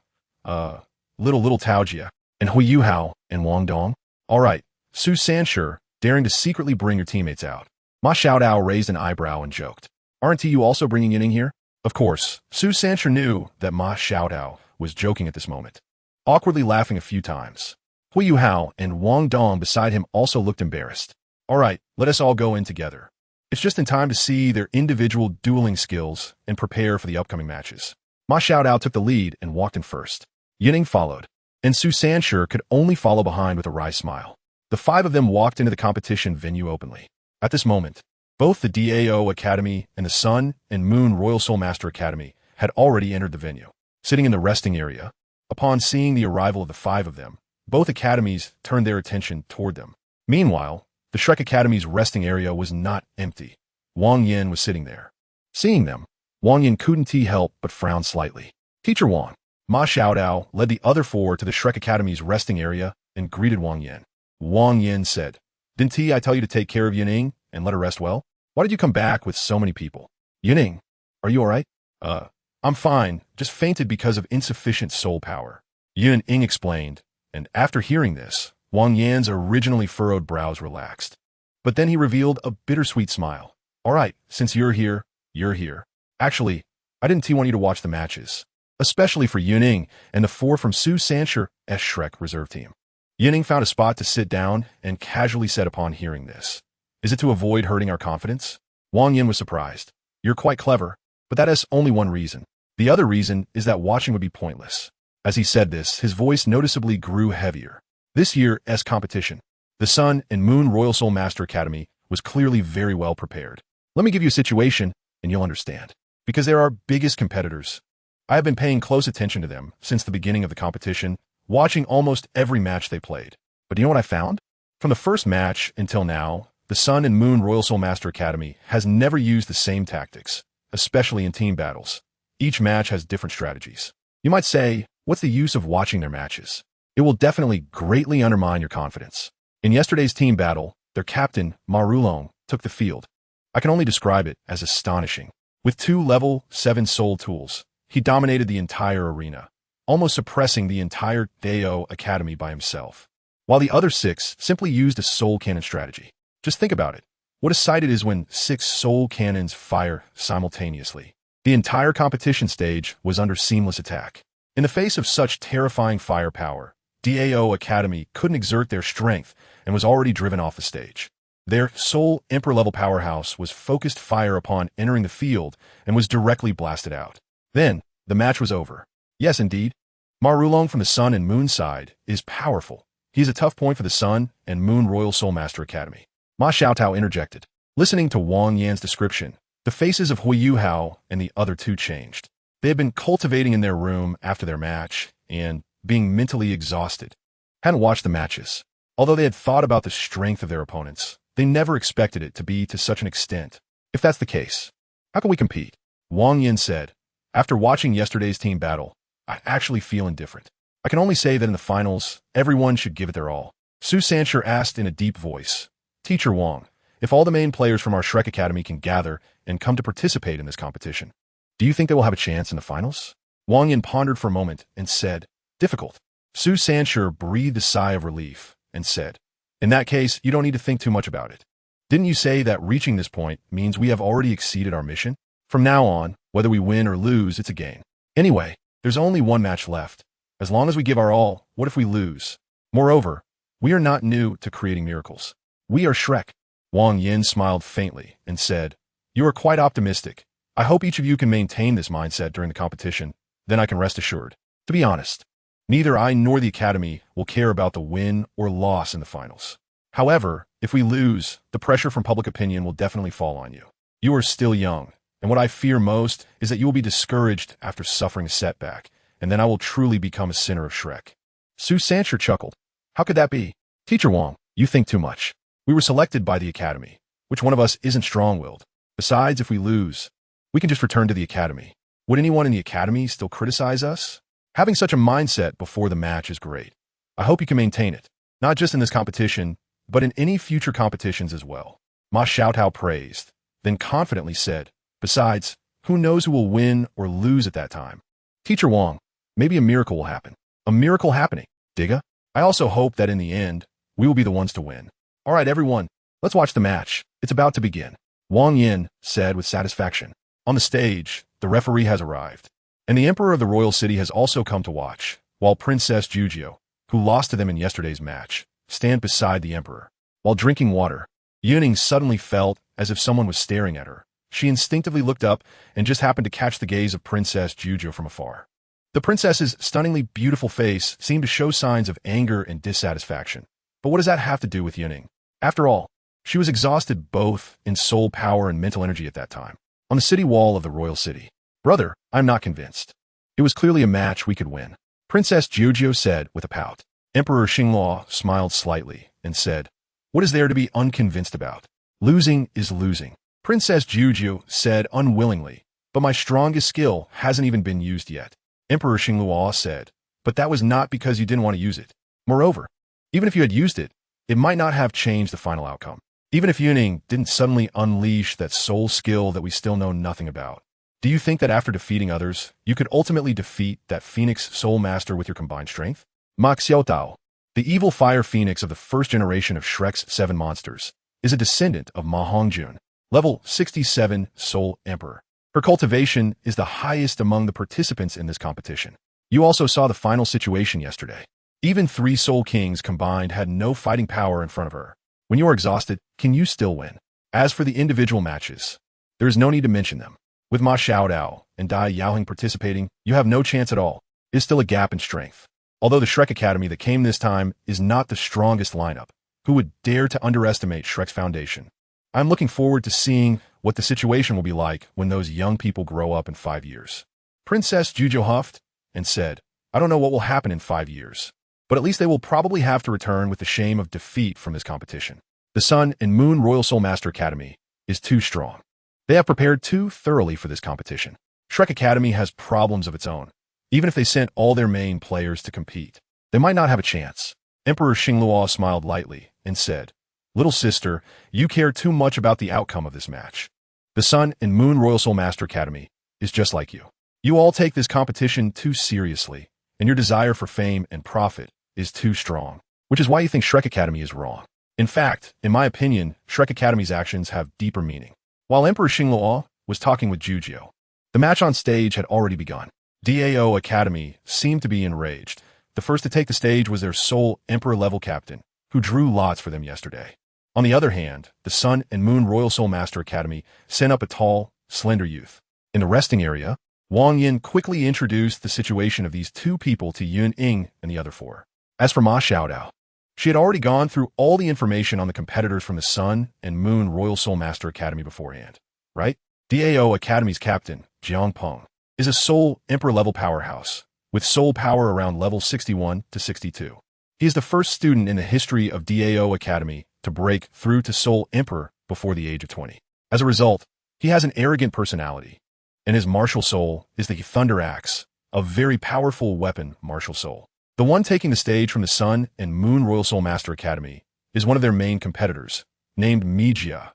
Little Taojia, and Hui Yuhao, and Wang Dong? All right, Su Sanshur, daring to secretly bring your teammates out. Ma Xiaotao raised an eyebrow and joked. Aren't you also bringing Yun Ying here? Of course, Su Sanshur knew that Ma Xiaotao was joking at this moment, awkwardly laughing a few times. Hui Yuhao and Wang Dong beside him also looked embarrassed. All right, let us all go in together. It's just in time to see their individual dueling skills and prepare for the upcoming matches. Ma Xiaotao took the lead and walked in first. Yun Ying followed, and Su Sanshur could only follow behind with a wry smile. The 5 of them walked into the competition venue openly. At this moment, both the DAO Academy and the Sun and Moon Royal Soul Master Academy had already entered the venue. Sitting in the resting area, upon seeing the arrival of the 5 of them, both academies turned their attention toward them. Meanwhile, the Shrek Academy's resting area was not empty. Wang Yin was sitting there. Seeing them, Wang Yin couldn't help but frown slightly. Teacher Wang. Ma Xiaotao led the other 4 to the Shrek Academy's resting area and greeted Wang Yin. Wang Yin said, Didn't I tell you to take care of Yun Ying and let her rest well? Why did you come back with so many people? Yun Ying, are you all right? I'm fine, just fainted because of insufficient soul power. Yun Ying explained, and after hearing this, Wang Yan's originally furrowed brows relaxed. But then he revealed a bittersweet smile. All right, since you're here, you're here. Actually, I didn't want you to watch the matches, especially for Yun Ying and the 4 from Su Sanshur's Shrek reserve team. Yun Ying found a spot to sit down and casually said upon hearing this, Is it to avoid hurting our confidence? Wang Yin was surprised. You're quite clever, but that is only one reason. The other reason is that watching would be pointless. As he said this, his voice noticeably grew heavier. This year's competition, the Sun and Moon Royal Soul Master Academy was clearly very well prepared. Let me give you a situation, and you'll understand. Because they're our biggest competitors. I have been paying close attention to them since the beginning of the competition, watching almost every match they played. But do you know what I found? From the first match until now, the Sun and Moon Royal Soul Master Academy has never used the same tactics, especially in team battles. Each match has different strategies. You might say, what's the use of watching their matches? It will definitely greatly undermine your confidence. In yesterday's team battle, their captain, Ma Rulong, took the field. I can only describe it as astonishing. With 2 level 7 soul tools, he dominated the entire arena, almost suppressing the entire DAO Academy by himself, while the other 6 simply used a soul cannon strategy. Just think about it. What a sight it is when 6 soul cannons fire simultaneously. The entire competition stage was under seamless attack. In the face of such terrifying firepower, DAO Academy couldn't exert their strength and was already driven off the stage. Their Soul Emperor-level powerhouse was focused fire upon entering the field and was directly blasted out. Then, the match was over. Yes, indeed. Ma Rulong from the Sun and Moon side is powerful. He is a tough point for the Sun and Moon Royal Soul Master Academy. Ma Xiaotao interjected. Listening to Wang Yan's description, the faces of Hui Yuhao and the other 2 changed. They had been cultivating in their room after their match and, being mentally exhausted, hadn't watched the matches. Although they had thought about the strength of their opponents, they never expected it to be to such an extent. If that's the case, how can we compete? Wang Yin said, After watching yesterday's team battle, I actually feel indifferent. I can only say that in the finals, everyone should give it their all. Su Sanshur asked in a deep voice, Teacher Wang, if all the main players from our Shrek Academy can gather and come to participate in this competition, do you think they will have a chance in the finals? Wang Yin pondered for a moment and said, Difficult. Su Sanshur breathed a sigh of relief and said, In that case, you don't need to think too much about it. Didn't you say that reaching this point means we have already exceeded our mission? From now on, whether we win or lose, it's a gain. Anyway, there's only one match left. As long as we give our all, what if we lose? Moreover, we are not new to creating miracles. We are Shrek. Wang Yin smiled faintly and said, "You are quite optimistic. I hope each of you can maintain this mindset during the competition. Then I can rest assured. To be honest, neither I nor the Academy will care about the win or loss in the finals. However, if we lose, the pressure from public opinion will definitely fall on you. You are still young, and what I fear most is that you will be discouraged after suffering a setback, and then I will truly become a sinner of Shrek." Su Sancher chuckled. "How could that be? Teacher Wang, you think too much. We were selected by the Academy. Which one of us isn't strong-willed? Besides, if we lose, we can just return to the Academy. Would anyone in the Academy still criticize us? Having such a mindset before the match is great. I hope you can maintain it, not just in this competition, but in any future competitions as well." Ma Xiaotao praised, then confidently said, "Besides, who knows who will win or lose at that time? Teacher Wang, maybe a miracle will happen." "A miracle happening, Digga. I also hope that in the end, we will be the ones to win. All right, everyone, let's watch the match. It's about to begin," Wang Yin said with satisfaction. On the stage, the referee has arrived, and the Emperor of the Royal City has also come to watch, while Princess Jujio, who lost to them in yesterday's match, stand beside the Emperor. While drinking water, Yun Ying suddenly felt as if someone was staring at her. She instinctively looked up and just happened to catch the gaze of Princess Jujio from afar. The princess's stunningly beautiful face seemed to show signs of anger and dissatisfaction. But what does that have to do with Yun Ying? After all, she was exhausted both in soul power and mental energy at that time. On the city wall of the royal city. "Brother, I'm not convinced. It was clearly a match we could win," Princess Jujio said with a pout. Emperor Xingluo smiled slightly and said, "What is there to be unconvinced about? Losing is losing." Princess Jujio said unwillingly, "But my strongest skill hasn't even been used yet." Emperor Xingluo said, "But that was not because you didn't want to use it. Moreover, even if you had used it, it might not have changed the final outcome. Even if Yun Ying didn't suddenly unleash that soul skill that we still know nothing about. Do you think that after defeating others, you could ultimately defeat that Phoenix Soul Master with your combined strength?" Ma Xiaotao, the evil fire phoenix of the first generation of Shrek's 7 monsters, is a descendant of Ma Hongjun, level 67 Soul Emperor. Her cultivation is the highest among the participants in this competition. You also saw the final situation yesterday. Even 3 Soul Kings combined had no fighting power in front of her. When you are exhausted, can you still win? As for the individual matches, there is no need to mention them. With Ma Xiaodao and Dai Yaoheng participating, you have no chance at all. It is still a gap in strength. Although the Shrek Academy that came this time is not the strongest lineup, who would dare to underestimate Shrek's foundation? I'm looking forward to seeing what the situation will be like when those young people grow up in 5 years. Princess Jujio huffed and said, "I don't know what will happen in 5 years. But at least they will probably have to return with the shame of defeat from this competition. The Sun and Moon Royal Soul Master Academy is too strong. They have prepared too thoroughly for this competition. Shrek Academy has problems of its own. Even if they sent all their main players to compete, they might not have a chance." Emperor Xingluo smiled lightly and said, "Little sister, you care too much about the outcome of this match. The Sun and Moon Royal Soul Master Academy is just like you. You all take this competition too seriously, and your desire for fame and profit is too strong, which is why you think Shrek Academy is wrong. In fact, in my opinion, Shrek Academy's actions have deeper meaning." While Emperor Xingluo was talking with Jujio, the match on stage had already begun. Dao Academy seemed to be enraged. The first to take the stage was their Soul Emperor-level captain, who drew lots for them yesterday. On the other hand, the Sun and Moon Royal Soul Master Academy sent up a tall, slender youth. In the resting area, Wang Yin quickly introduced the situation of these 2 people to Yun Ying and the other 4. As for Ma Xiaodao, she had already gone through all the information on the competitors from the Sun and Moon Royal Soul Master Academy beforehand, right? Dao Academy's captain, Jiang Peng, is a Soul Emperor-level powerhouse, with soul power around level 61 to 62. He is the first student in the history of Dao Academy to break through to Soul Emperor before the age of 20. As a result, he has an arrogant personality, and his martial soul is the Thunder Axe, a very powerful weapon martial soul. The one taking the stage from the Sun and Moon Royal Soul Master Academy is one of their main competitors, named Mijia,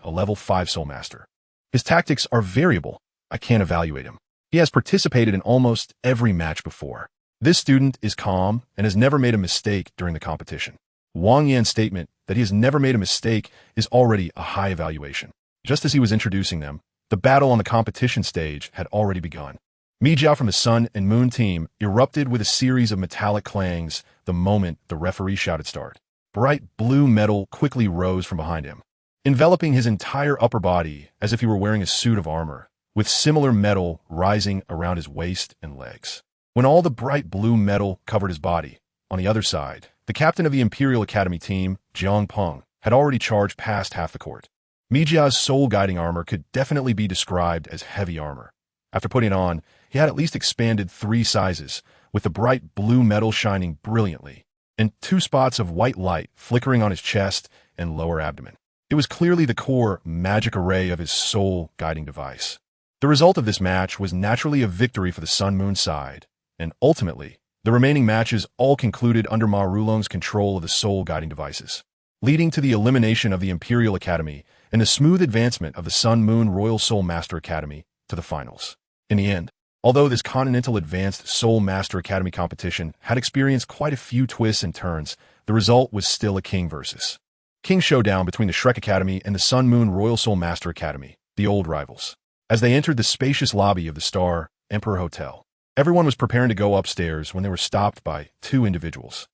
a level 5 Soul Master. His tactics are variable. I can't evaluate him. He has participated in almost every match before. This student is calm and has never made a mistake during the competition. Wang Yan's statement that he has never made a mistake is already a high evaluation. Just as he was introducing them, The battle on the competition stage had already begun. Mi Jiao from the Sun and Moon team erupted with a series of metallic clangs the moment the referee shouted start. Bright blue metal quickly rose from behind him, enveloping his entire upper body as if he were wearing a suit of armor, with similar metal rising around his waist and legs. When all the bright blue metal covered his body, on the other side, the captain of the Imperial Academy team, Jiang Peng, had already charged past half the court. Mi Jiao's soul-guiding armor could definitely be described as heavy armor. After putting it on, he had at least expanded 3 sizes, with the bright blue metal shining brilliantly, and 2 spots of white light flickering on his chest and lower abdomen. It was clearly the core magic array of his soul-guiding device. The result of this match was naturally a victory for the Sun-Moon side, and ultimately, the remaining matches all concluded under Ma Rulong's control of the soul-guiding devices, leading to the elimination of the Imperial Academy and the smooth advancement of the Sun-Moon Royal Soul Master Academy to the finals. In the end, although this Continental Advanced Soul Master Academy competition had experienced quite a few twists and turns, the result was still a King versus King showdown between the Shrek Academy and the Sun-Moon Royal Soul Master Academy, the old rivals. As they entered the spacious lobby of the Star Emperor Hotel, everyone was preparing to go upstairs when they were stopped by 2 individuals.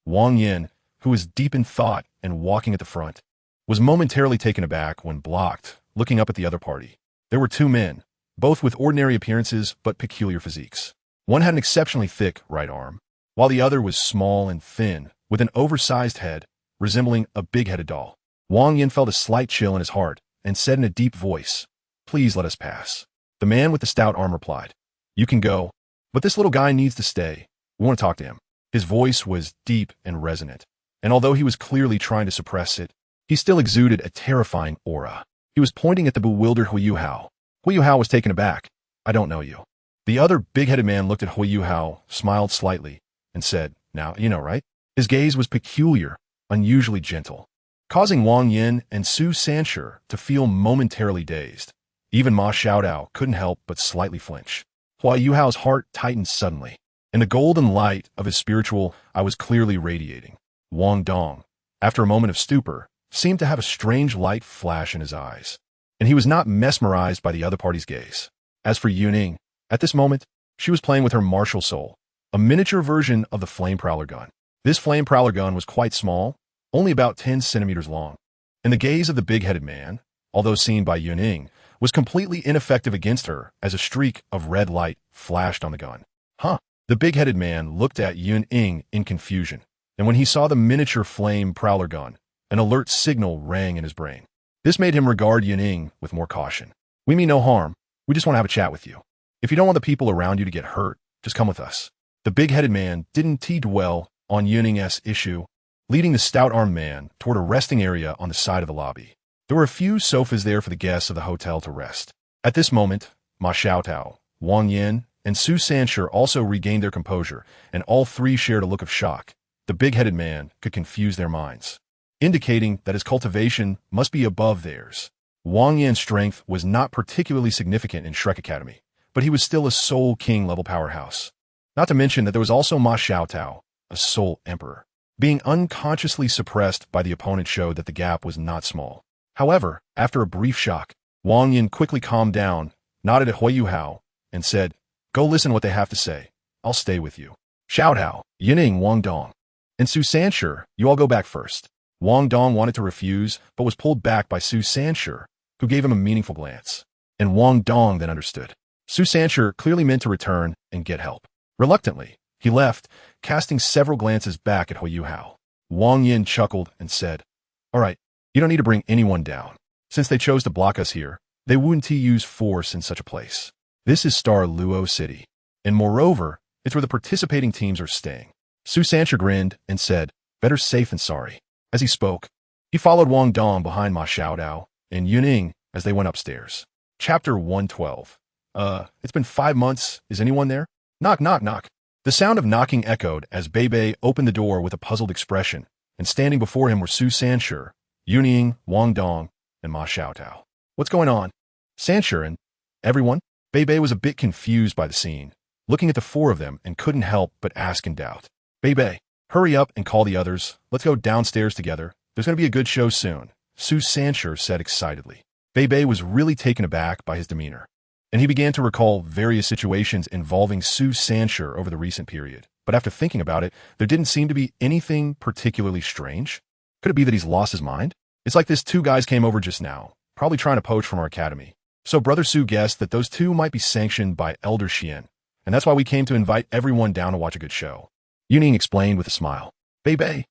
Wang Yin, who was deep in thought and walking at the front, was momentarily taken aback when blocked, looking up at the other party. There were 2 men, both with ordinary appearances but peculiar physiques. One had an exceptionally thick right arm, while the other was small and thin, with an oversized head, resembling a big-headed doll. Wang Yin felt a slight chill in his heart and said in a deep voice, "Please let us pass." The man with the stout arm replied, "You can go, but this little guy needs to stay. We want to talk to him." His voice was deep and resonant, and although he was clearly trying to suppress it, he still exuded a terrifying aura. He was pointing at the bewildered Hui Yuhao. Hui Yuhao was taken aback. "I don't know you." The other big-headed man looked at Hui Yuhao, smiled slightly, and said, "Now, you know, right?" His gaze was peculiar, unusually gentle, causing Wang Yin and Su Sanshur to feel momentarily dazed. Even Ma Xiaodao couldn't help but slightly flinch. Hui Yuhao's heart tightened suddenly, and the golden light of his spiritual eye was clearly radiating. Wang Dong, after a moment of stupor, seemed to have a strange light flash in his eyes, and he was not mesmerized by the other party's gaze. As for Yun Ying, at this moment, she was playing with her martial soul, a miniature version of the Flame Prowler gun. This Flame Prowler gun was quite small, only about 10 centimeters long, and the gaze of the big-headed man, although seen by Yun Ying, was completely ineffective against her as a streak of red light flashed on the gun. The big-headed man looked at Yun Ying in confusion, and when he saw the miniature Flame Prowler gun, an alert signal rang in his brain. This made him regard Yun Ying with more caution. "We mean no harm. We just want to have a chat with you. If you don't want the people around you to get hurt, just come with us." The big-headed man didn't dwell on Yun Ying's issue, leading the stout-armed man toward a resting area on the side of the lobby. There were a few sofas there for the guests of the hotel to rest. At this moment, Ma Xiaotao, Wang Yin, and Su Sanshur also regained their composure, and all 3 shared a look of shock. The big-headed man could confuse their minds, indicating that his cultivation must be above theirs. Wang Yin's strength was not particularly significant in Shrek Academy, but he was still a Soul King-level powerhouse. Not to mention that there was also Ma Xiaotao, a Soul Emperor. Being unconsciously suppressed by the opponent showed that the gap was not small. However, after a brief shock, Wang Yin quickly calmed down, nodded at Hui Yuhao, and said, "Go listen to what they have to say. I'll stay with you." Xiaodao, Yun Ying, Wang Dong, and Su Sanshur, you all go back first. Wang Dong wanted to refuse, but was pulled back by Su Sanshur, who gave him a meaningful glance. And Wang Dong then understood. Su Sanshur clearly meant to return and get help. Reluctantly, he left, casting several glances back at Hui Yuhao. Wang Yin chuckled and said, "All right, you don't need to bring anyone down. Since they chose to block us here, they wouldn't use force in such a place. This is Douluo City, and moreover, it's where the participating teams are staying." Su Sanshur grinned and said, "Better safe than sorry." As he spoke, he followed Wang Dong behind Ma Xiaodao and Yun Ying as they went upstairs. Chapter 112. It's been 5 months. Is anyone there? Knock, knock, knock. The sound of knocking echoed as Bei opened the door with a puzzled expression, and standing before him were Su Sanshur, Yun Ying, Wang Dong, and Ma Xiaotao. "What's going on?" Sanshur and everyone? Bei was a bit confused by the scene, looking at the 4 of them and couldn't help but ask in doubt. "Bei, hurry up and call the others. Let's go downstairs together. There's going to be a good show soon," Su Sanshur said excitedly. Bei Bei was really taken aback by his demeanor, and he began to recall various situations involving Su Sanshur over the recent period. But after thinking about it, there didn't seem to be anything particularly strange. Could it be that he's lost his mind? It's like this two guys came over just now, probably trying to poach from our academy. So Brother Su guessed that those two might be sanctioned by Elder Xian, and that's why we came to invite everyone down to watch a good show. Yun Ying explained with a smile. Bei Bei.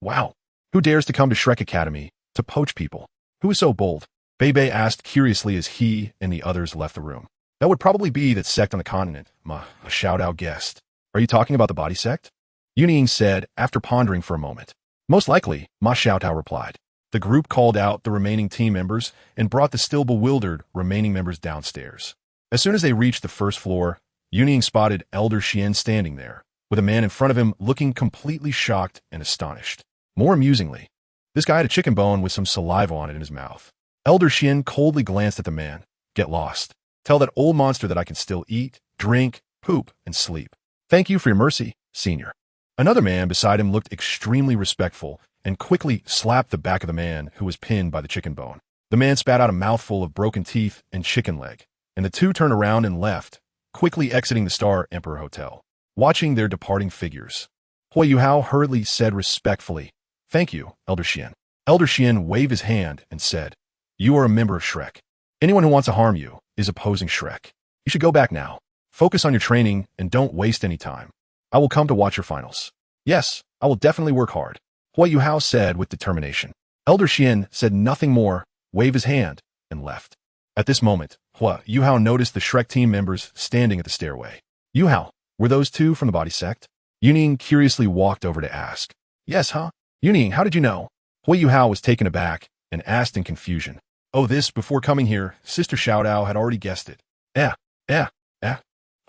Wow. Who dares to come to Shrek Academy to poach people? Who is so bold? Bei Bei asked curiously as he and the others left the room. That would probably be that sect on the continent. A shout-out guest. Are you talking about the body sect? Yun Ying said after pondering for a moment. Most likely, Ma Xiaotao replied. The group called out the remaining team members and brought the still bewildered remaining members downstairs. As soon as they reached the first floor, Yun Ying spotted Elder Xian standing there, with a man in front of him looking completely shocked and astonished. More amusingly, this guy had a chicken bone with some saliva on it in his mouth. Elder Xian coldly glanced at the man. Get lost. Tell that old monster that I can still eat, drink, poop, and sleep. Thank you for your mercy, senior. Another man beside him looked extremely respectful and quickly slapped the back of the man who was pinned by the chicken bone. The man spat out a mouthful of broken teeth and chicken leg, and the two turned around and left, quickly exiting the Star Emperor Hotel. Watching their departing figures, Hui Yuhao hurriedly said respectfully, Thank you, Elder Xian. Elder Xian waved his hand and said, You are a member of Shrek. Anyone who wants to harm you is opposing Shrek. You should go back now. Focus on your training and don't waste any time. I will come to watch your finals. Yes, I will definitely work hard, Hui Yuhao said with determination. Elder Xian said nothing more, waved his hand, and left. At this moment, Hui Yuhao noticed the Shrek team members standing at the stairway. Yuhao, were those two from the body sect? Yun Ying curiously walked over to ask. Yes, huh? Yun Ying, how did you know? Hui Yuhao was taken aback and asked in confusion. Oh, this, before coming here, Sister Xiaodao had already guessed it.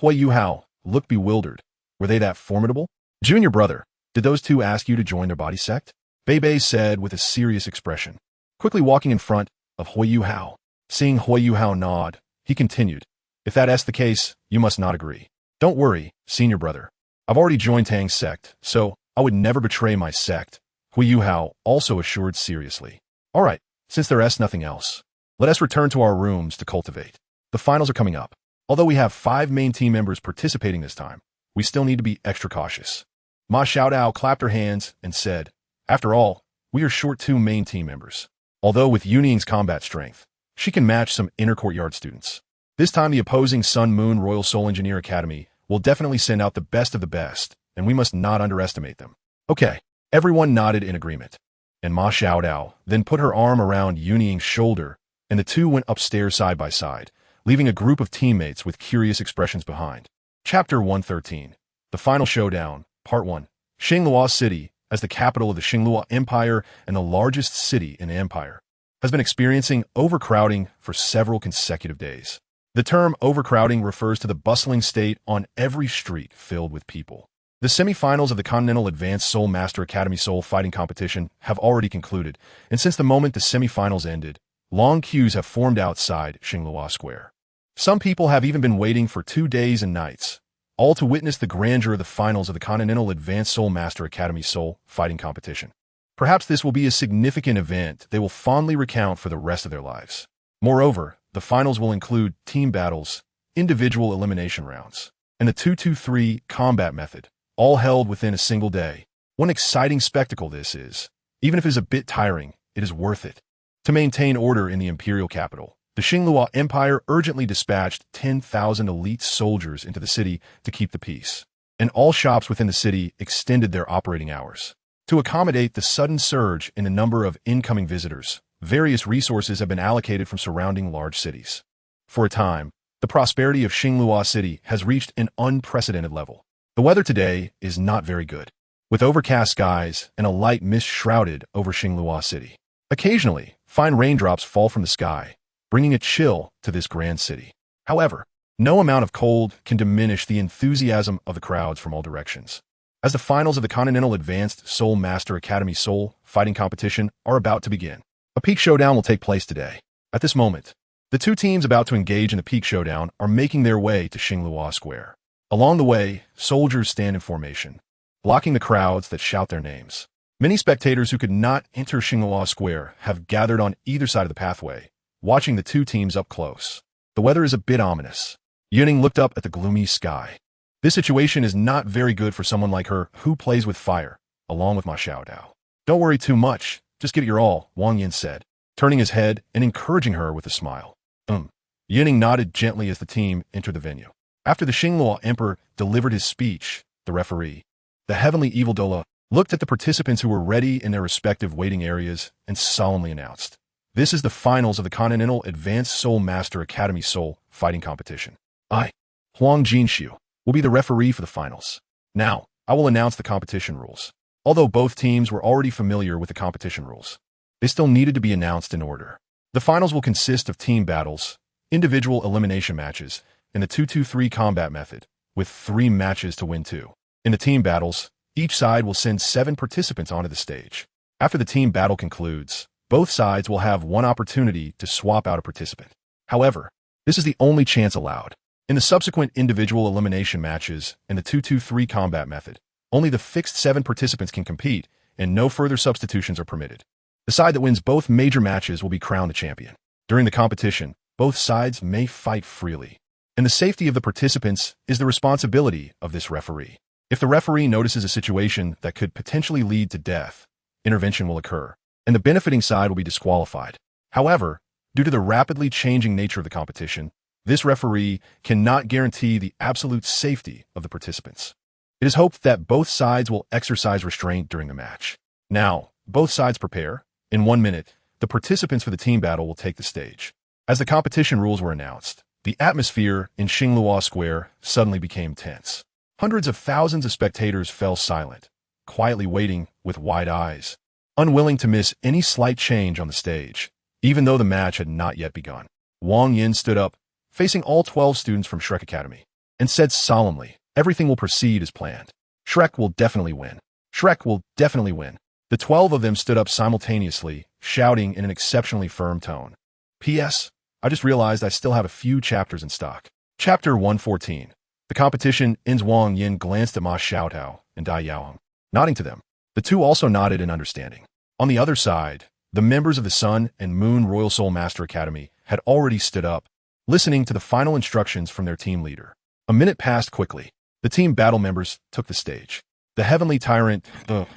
Hui Yuhao looked bewildered. Were they that formidable? Junior brother, did those two ask you to join their body sect? Bei Bei said with a serious expression, quickly walking in front of Hui Yuhao. Seeing Hui Yuhao nod, he continued, If that's the case, you must not agree. Don't worry, senior brother. I've already joined Tang's sect, so I would never betray my sect, Hui Yuhao also assured seriously. All right, since there is nothing else, let us return to our rooms to cultivate. The finals are coming up. Although we have 5 main team members participating this time, we still need to be extra cautious. Ma Xiaodao clapped her hands and said, After all, we are short 2 main team members. Although with Yun Ying's combat strength, she can match some inner courtyard students. This time the opposing Sun Moon Royal Soul Engineer Academy will definitely send out the best of the best, and we must not underestimate them. Okay, everyone nodded in agreement. And Ma Xiaodao then put her arm around Yun Ying's shoulder, and the two went upstairs side by side, leaving a group of teammates with curious expressions behind. Chapter 113. The Final Showdown, Part 1. Xingluo City, as the capital of the Xingluo Empire and the largest city in the empire, has been experiencing overcrowding for several consecutive days. The term overcrowding refers to the bustling state on every street filled with people. The semifinals of the Continental Advanced Soul Master Academy Soul Fighting Competition have already concluded, and since the moment the semifinals ended, long queues have formed outside Xingluo Square. Some people have even been waiting for 2 days and nights, all to witness the grandeur of the finals of the Continental Advanced Soul Master Academy Soul Fighting Competition. Perhaps this will be a significant event they will fondly recount for the rest of their lives. Moreover, the finals will include team battles, individual elimination rounds, and the 2-2-3 combat method, all held within a single day. What an exciting spectacle this is. Even if it is a bit tiring, it is worth it. To maintain order in the imperial capital, the Xingluo Empire urgently dispatched 10,000 elite soldiers into the city to keep the peace, and all shops within the city extended their operating hours. To accommodate the sudden surge in the number of incoming visitors, various resources have been allocated from surrounding large cities. For a time, the prosperity of Xingluo City has reached an unprecedented level. The weather today is not very good, with overcast skies and a light mist shrouded over Xingluo City. Occasionally, fine raindrops fall from the sky, bringing a chill to this grand city. However, no amount of cold can diminish the enthusiasm of the crowds from all directions. As the finals of the Continental Advanced Soul Master Academy Soul Fighting Competition are about to begin, a peak showdown will take place today. At this moment, the 2 teams about to engage in the peak showdown are making their way to Xingluo Square. Along the way, soldiers stand in formation, blocking the crowds that shout their names. Many spectators who could not enter Xingluo Square have gathered on either side of the pathway, watching the two teams up close. The weather is a bit ominous. Yun Ying looked up at the gloomy sky. This situation is not very good for someone like her who plays with fire, along with Ma Xiaodao. Don't worry too much, just give it your all, Wang Yin said, turning his head and encouraging her with a smile. Yun Ying nodded gently as the team entered the venue. After the Xingluo Emperor delivered his speech, the referee, the heavenly evil Douluo, looked at the participants who were ready in their respective waiting areas and solemnly announced, "This is the finals of the Continental Advanced Soul Master Academy Soul Fighting Competition. I, Huang Jinxiu, will be the referee for the finals. Now, I will announce the competition rules." Although both teams were already familiar with the competition rules, they still needed to be announced in order. The finals will consist of team battles, individual elimination matches, and the 2-2-3 combat method, with 3 matches to win 2. In the team battles, each side will send 7 participants onto the stage. After the team battle concludes, both sides will have one opportunity to swap out a participant. However, this is the only chance allowed. In the subsequent individual elimination matches and the 2-2-3 combat method, only the fixed 7 participants can compete, and no further substitutions are permitted. The side that wins both major matches will be crowned the champion. During the competition, both sides may fight freely, and the safety of the participants is the responsibility of this referee. If the referee notices a situation that could potentially lead to death, intervention will occur, and the benefiting side will be disqualified. However, due to the rapidly changing nature of the competition, this referee cannot guarantee the absolute safety of the participants. It is hoped that both sides will exercise restraint during the match. Now, both sides prepare. In 1 minute, the participants for the team battle will take the stage. As the competition rules were announced, the atmosphere in Xingluo Square suddenly became tense. Hundreds of thousands of spectators fell silent, quietly waiting with wide eyes, unwilling to miss any slight change on the stage, even though the match had not yet begun. Wang Yin stood up, facing all 12 students from Shrek Academy, and said solemnly, "Everything will proceed as planned. Shrek will definitely win. Shrek will definitely win." The 12 of them stood up simultaneously, shouting in an exceptionally firm tone. P.S. I just realized I still have a few chapters in stock. Chapter 114. The competition ends. Wang Yin glanced at Ma Xiaodao and Dai Yaoheng, nodding to them. The two also nodded in understanding. On the other side, the members of the Sun and Moon Royal Soul Master Academy had already stood up, listening to the final instructions from their team leader. A minute passed quickly. The team battle members took the stage. The heavenly tyrant,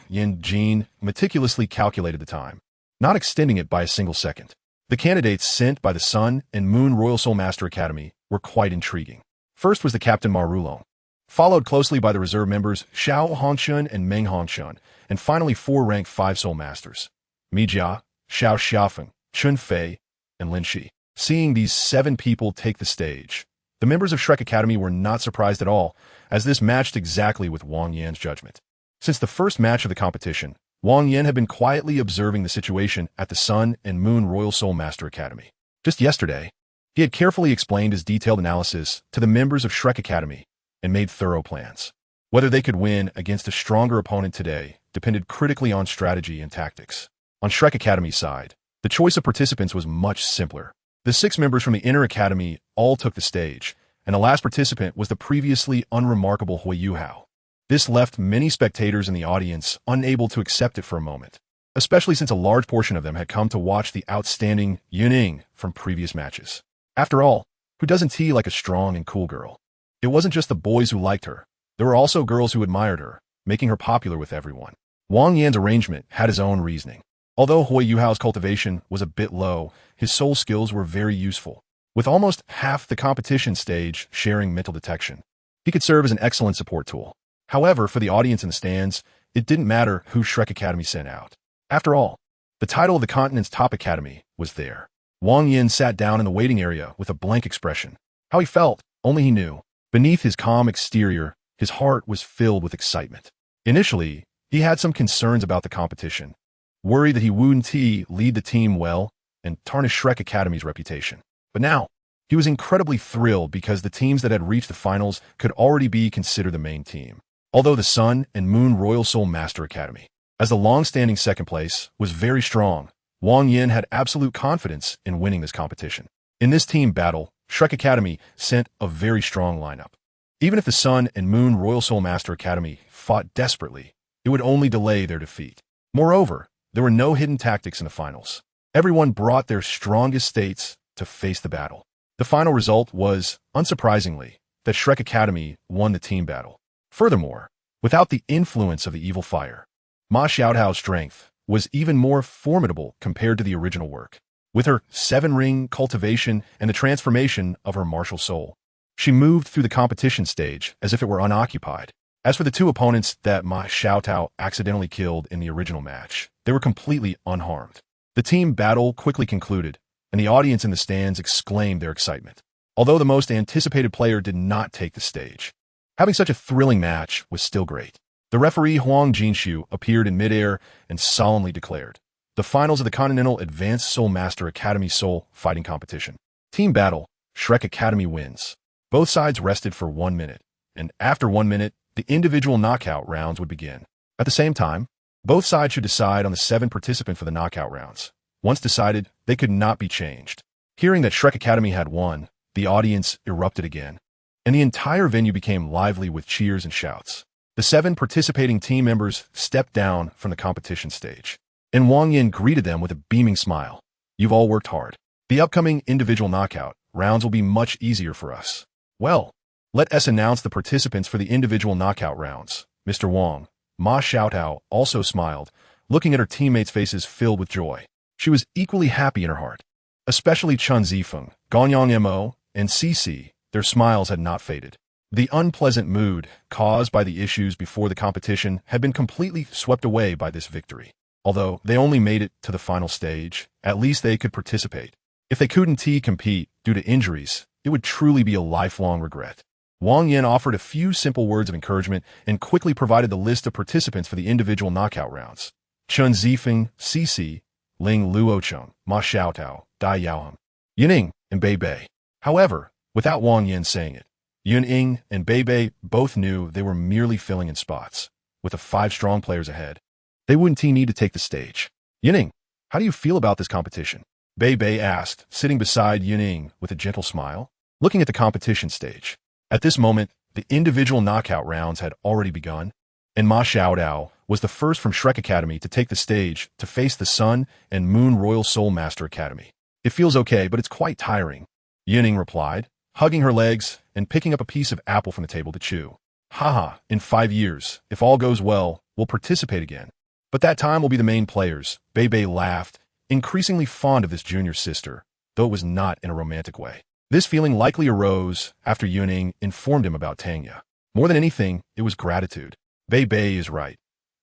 Yin Jin, meticulously calculated the time, not extending it by a single second. The candidates sent by the Sun and Moon Royal Soul Master Academy were quite intriguing. First was the Captain Ma Rulong, followed closely by the reserve members Xiao Hongshun and Meng Hongshun, and finally 4 ranked 5 Soul Masters, Mi Jia, Xiao Xiaofeng, Chun Fei, and Lin Shi. Seeing these 7 people take the stage, the members of Shrek Academy were not surprised at all, as this matched exactly with Wang Yan's judgment. Since the first match of the competition, Wang Yan had been quietly observing the situation at the Sun and Moon Royal Soul Master Academy. Just yesterday, he had carefully explained his detailed analysis to the members of Shrek Academy and made thorough plans. Whether they could win against a stronger opponent today depended critically on strategy and tactics. On Shrek Academy's side, the choice of participants was much simpler. The 6 members from the Inner Academy all took the stage, and the last participant was the previously unremarkable Hui Yuhao. This left many spectators in the audience unable to accept it for a moment, especially since a large portion of them had come to watch the outstanding Yun Ying from previous matches. After all, who doesn't tea like a strong and cool girl? It wasn't just the boys who liked her. There were also girls who admired her, making her popular with everyone. Wang Yan's arrangement had his own reasoning. Although Hui Yuhao's cultivation was a bit low, his soul skills were very useful. With almost half the competition stage sharing mental detection, he could serve as an excellent support tool. However, for the audience in the stands, it didn't matter who Shrek Academy sent out. After all, the title of the continent's top academy was there. Wang Yin sat down in the waiting area with a blank expression. How he felt, only he knew. Beneath his calm exterior, his heart was filled with excitement. Initially, he had some concerns about the competition, worried that he wouldn't lead the team well and tarnish Shrek Academy's reputation. But now, he was incredibly thrilled because the teams that had reached the finals could already be considered the main team. Although the Sun and Moon Royal Soul Master Academy, as the long-standing second place, was very strong, Wang Yin had absolute confidence in winning this competition. In this team battle, Shrek Academy sent a very strong lineup. Even if the Sun and Moon Royal Soul Master Academy fought desperately, it would only delay their defeat. Moreover, there were no hidden tactics in the finals. Everyone brought their strongest states to face the battle. The final result was, unsurprisingly, that Shrek Academy won the team battle. Furthermore, without the influence of the evil fire, Ma Xiaotao's strength was even more formidable compared to the original work. With her 7-ring cultivation and the transformation of her martial soul, she moved through the competition stage as if it were unoccupied. As for the two opponents that Ma Xiaotao accidentally killed in the original match, they were completely unharmed. The team battle quickly concluded, and the audience in the stands exclaimed their excitement. Although the most anticipated player did not take the stage, having such a thrilling match was still great. The referee Huang Jinshu appeared in midair and solemnly declared, "The finals of the Continental Advanced Soul Master Academy Soul Fighting Competition. Team battle, Shrek Academy wins." Both sides rested for 1 minute, and after 1 minute, the individual knockout rounds would begin. At the same time, both sides should decide on the 7 participants for the knockout rounds. Once decided, they could not be changed. Hearing that Shrek Academy had won, the audience erupted again, and the entire venue became lively with cheers and shouts. The 7 participating team members stepped down from the competition stage, and Wang Yin greeted them with a beaming smile. "You've all worked hard. The upcoming individual knockout rounds will be much easier for us." "Well, let us announce the participants for the individual knockout rounds, Mr. Wang." Ma Xiaotao also smiled, looking at her teammates' faces filled with joy. She was equally happy in her heart. Especially Chun Zifeng, Ganyang Mo, and Cici, their smiles had not faded. The unpleasant mood caused by the issues before the competition had been completely swept away by this victory. Although they only made it to the final stage, at least they could participate. If they couldn't compete due to injuries, it would truly be a lifelong regret. Wang Yin offered a few simple words of encouragement and quickly provided the list of participants for the individual knockout rounds. Chun Zifeng, Cici, Ling Luocheng, Ma Xiaotao, Dai Yaoheng, Yun Ying, and Bei Bei. However, without Wang Yin saying it, Yun Ying and Bei Bei both knew they were merely filling in spots. With the 5 strong players ahead, they wouldn't need to take the stage. "Yun Ying, how do you feel about this competition?" Bei Bei asked, sitting beside Yun Ying with a gentle smile, looking at the competition stage. At this moment, the individual knockout rounds had already begun, and Ma Xiaodao was the first from Shrek Academy to take the stage to face the Sun and Moon Royal Soul Master Academy. "It feels okay, but it's quite tiring," Yun Ying replied, hugging her legs and picking up a piece of apple from the table to chew. "Haha, in 5 years, if all goes well, we'll participate again. But that time will be the main players." Bei Bei laughed, increasingly fond of this junior sister, though it was not in a romantic way. This feeling likely arose after Yun Ying informed him about Tanya. More than anything, it was gratitude. Bei Bei is right.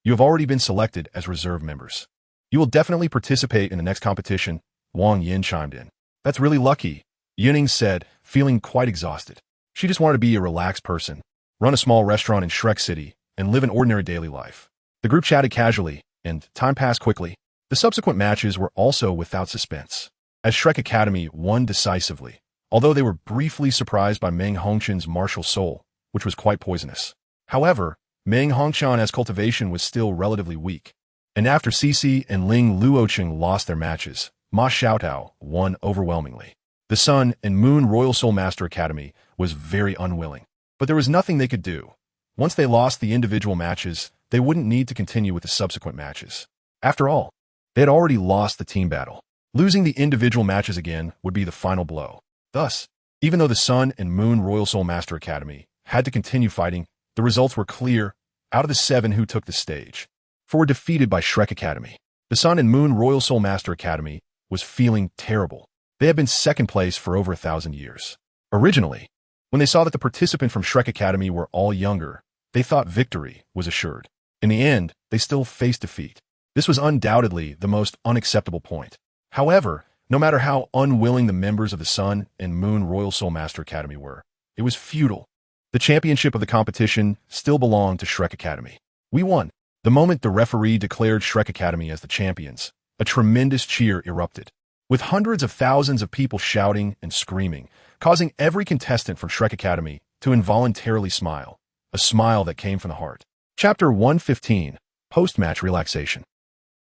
You have already been selected as reserve members. You will definitely participate in the next competition, Wang Yin chimed in. "That's really lucky," Yun Ying said, feeling quite exhausted. She just wanted to be a relaxed person, run a small restaurant in Shrek City, and live an ordinary daily life. The group chatted casually, and time passed quickly. The subsequent matches were also without suspense, as Shrek Academy won decisively, although they were briefly surprised by Meng Hongchen's martial soul, which was quite poisonous. However, Meng Hongchen's cultivation was still relatively weak, and after Cici and Ling Luocheng lost their matches, Ma Xiaotao won overwhelmingly. The Sun and Moon Royal Soul Master Academy was very unwilling, but there was nothing they could do. Once they lost the individual matches, they wouldn't need to continue with the subsequent matches. After all, they had already lost the team battle. Losing the individual matches again would be the final blow. Thus, even though the Sun and Moon Royal Soul Master Academy had to continue fighting, the results were clear. Out of the 7 who took the stage, 4 were defeated by Shrek Academy. The Sun and Moon Royal Soul Master Academy was feeling terrible. They had been second place for over 1,000 years. Originally, when they saw that the participants from Shrek Academy were all younger, they thought victory was assured. In the end, they still faced defeat. This was undoubtedly the most unacceptable point. However, no matter how unwilling the members of the Sun and Moon Royal Soul Master Academy were, it was futile. The championship of the competition still belonged to Shrek Academy. "We won." The moment the referee declared Shrek Academy as the champions, a tremendous cheer erupted, with hundreds of thousands of people shouting and screaming, causing every contestant from Shrek Academy to involuntarily smile, a smile that came from the heart. Chapter 115, Post-Match Relaxation.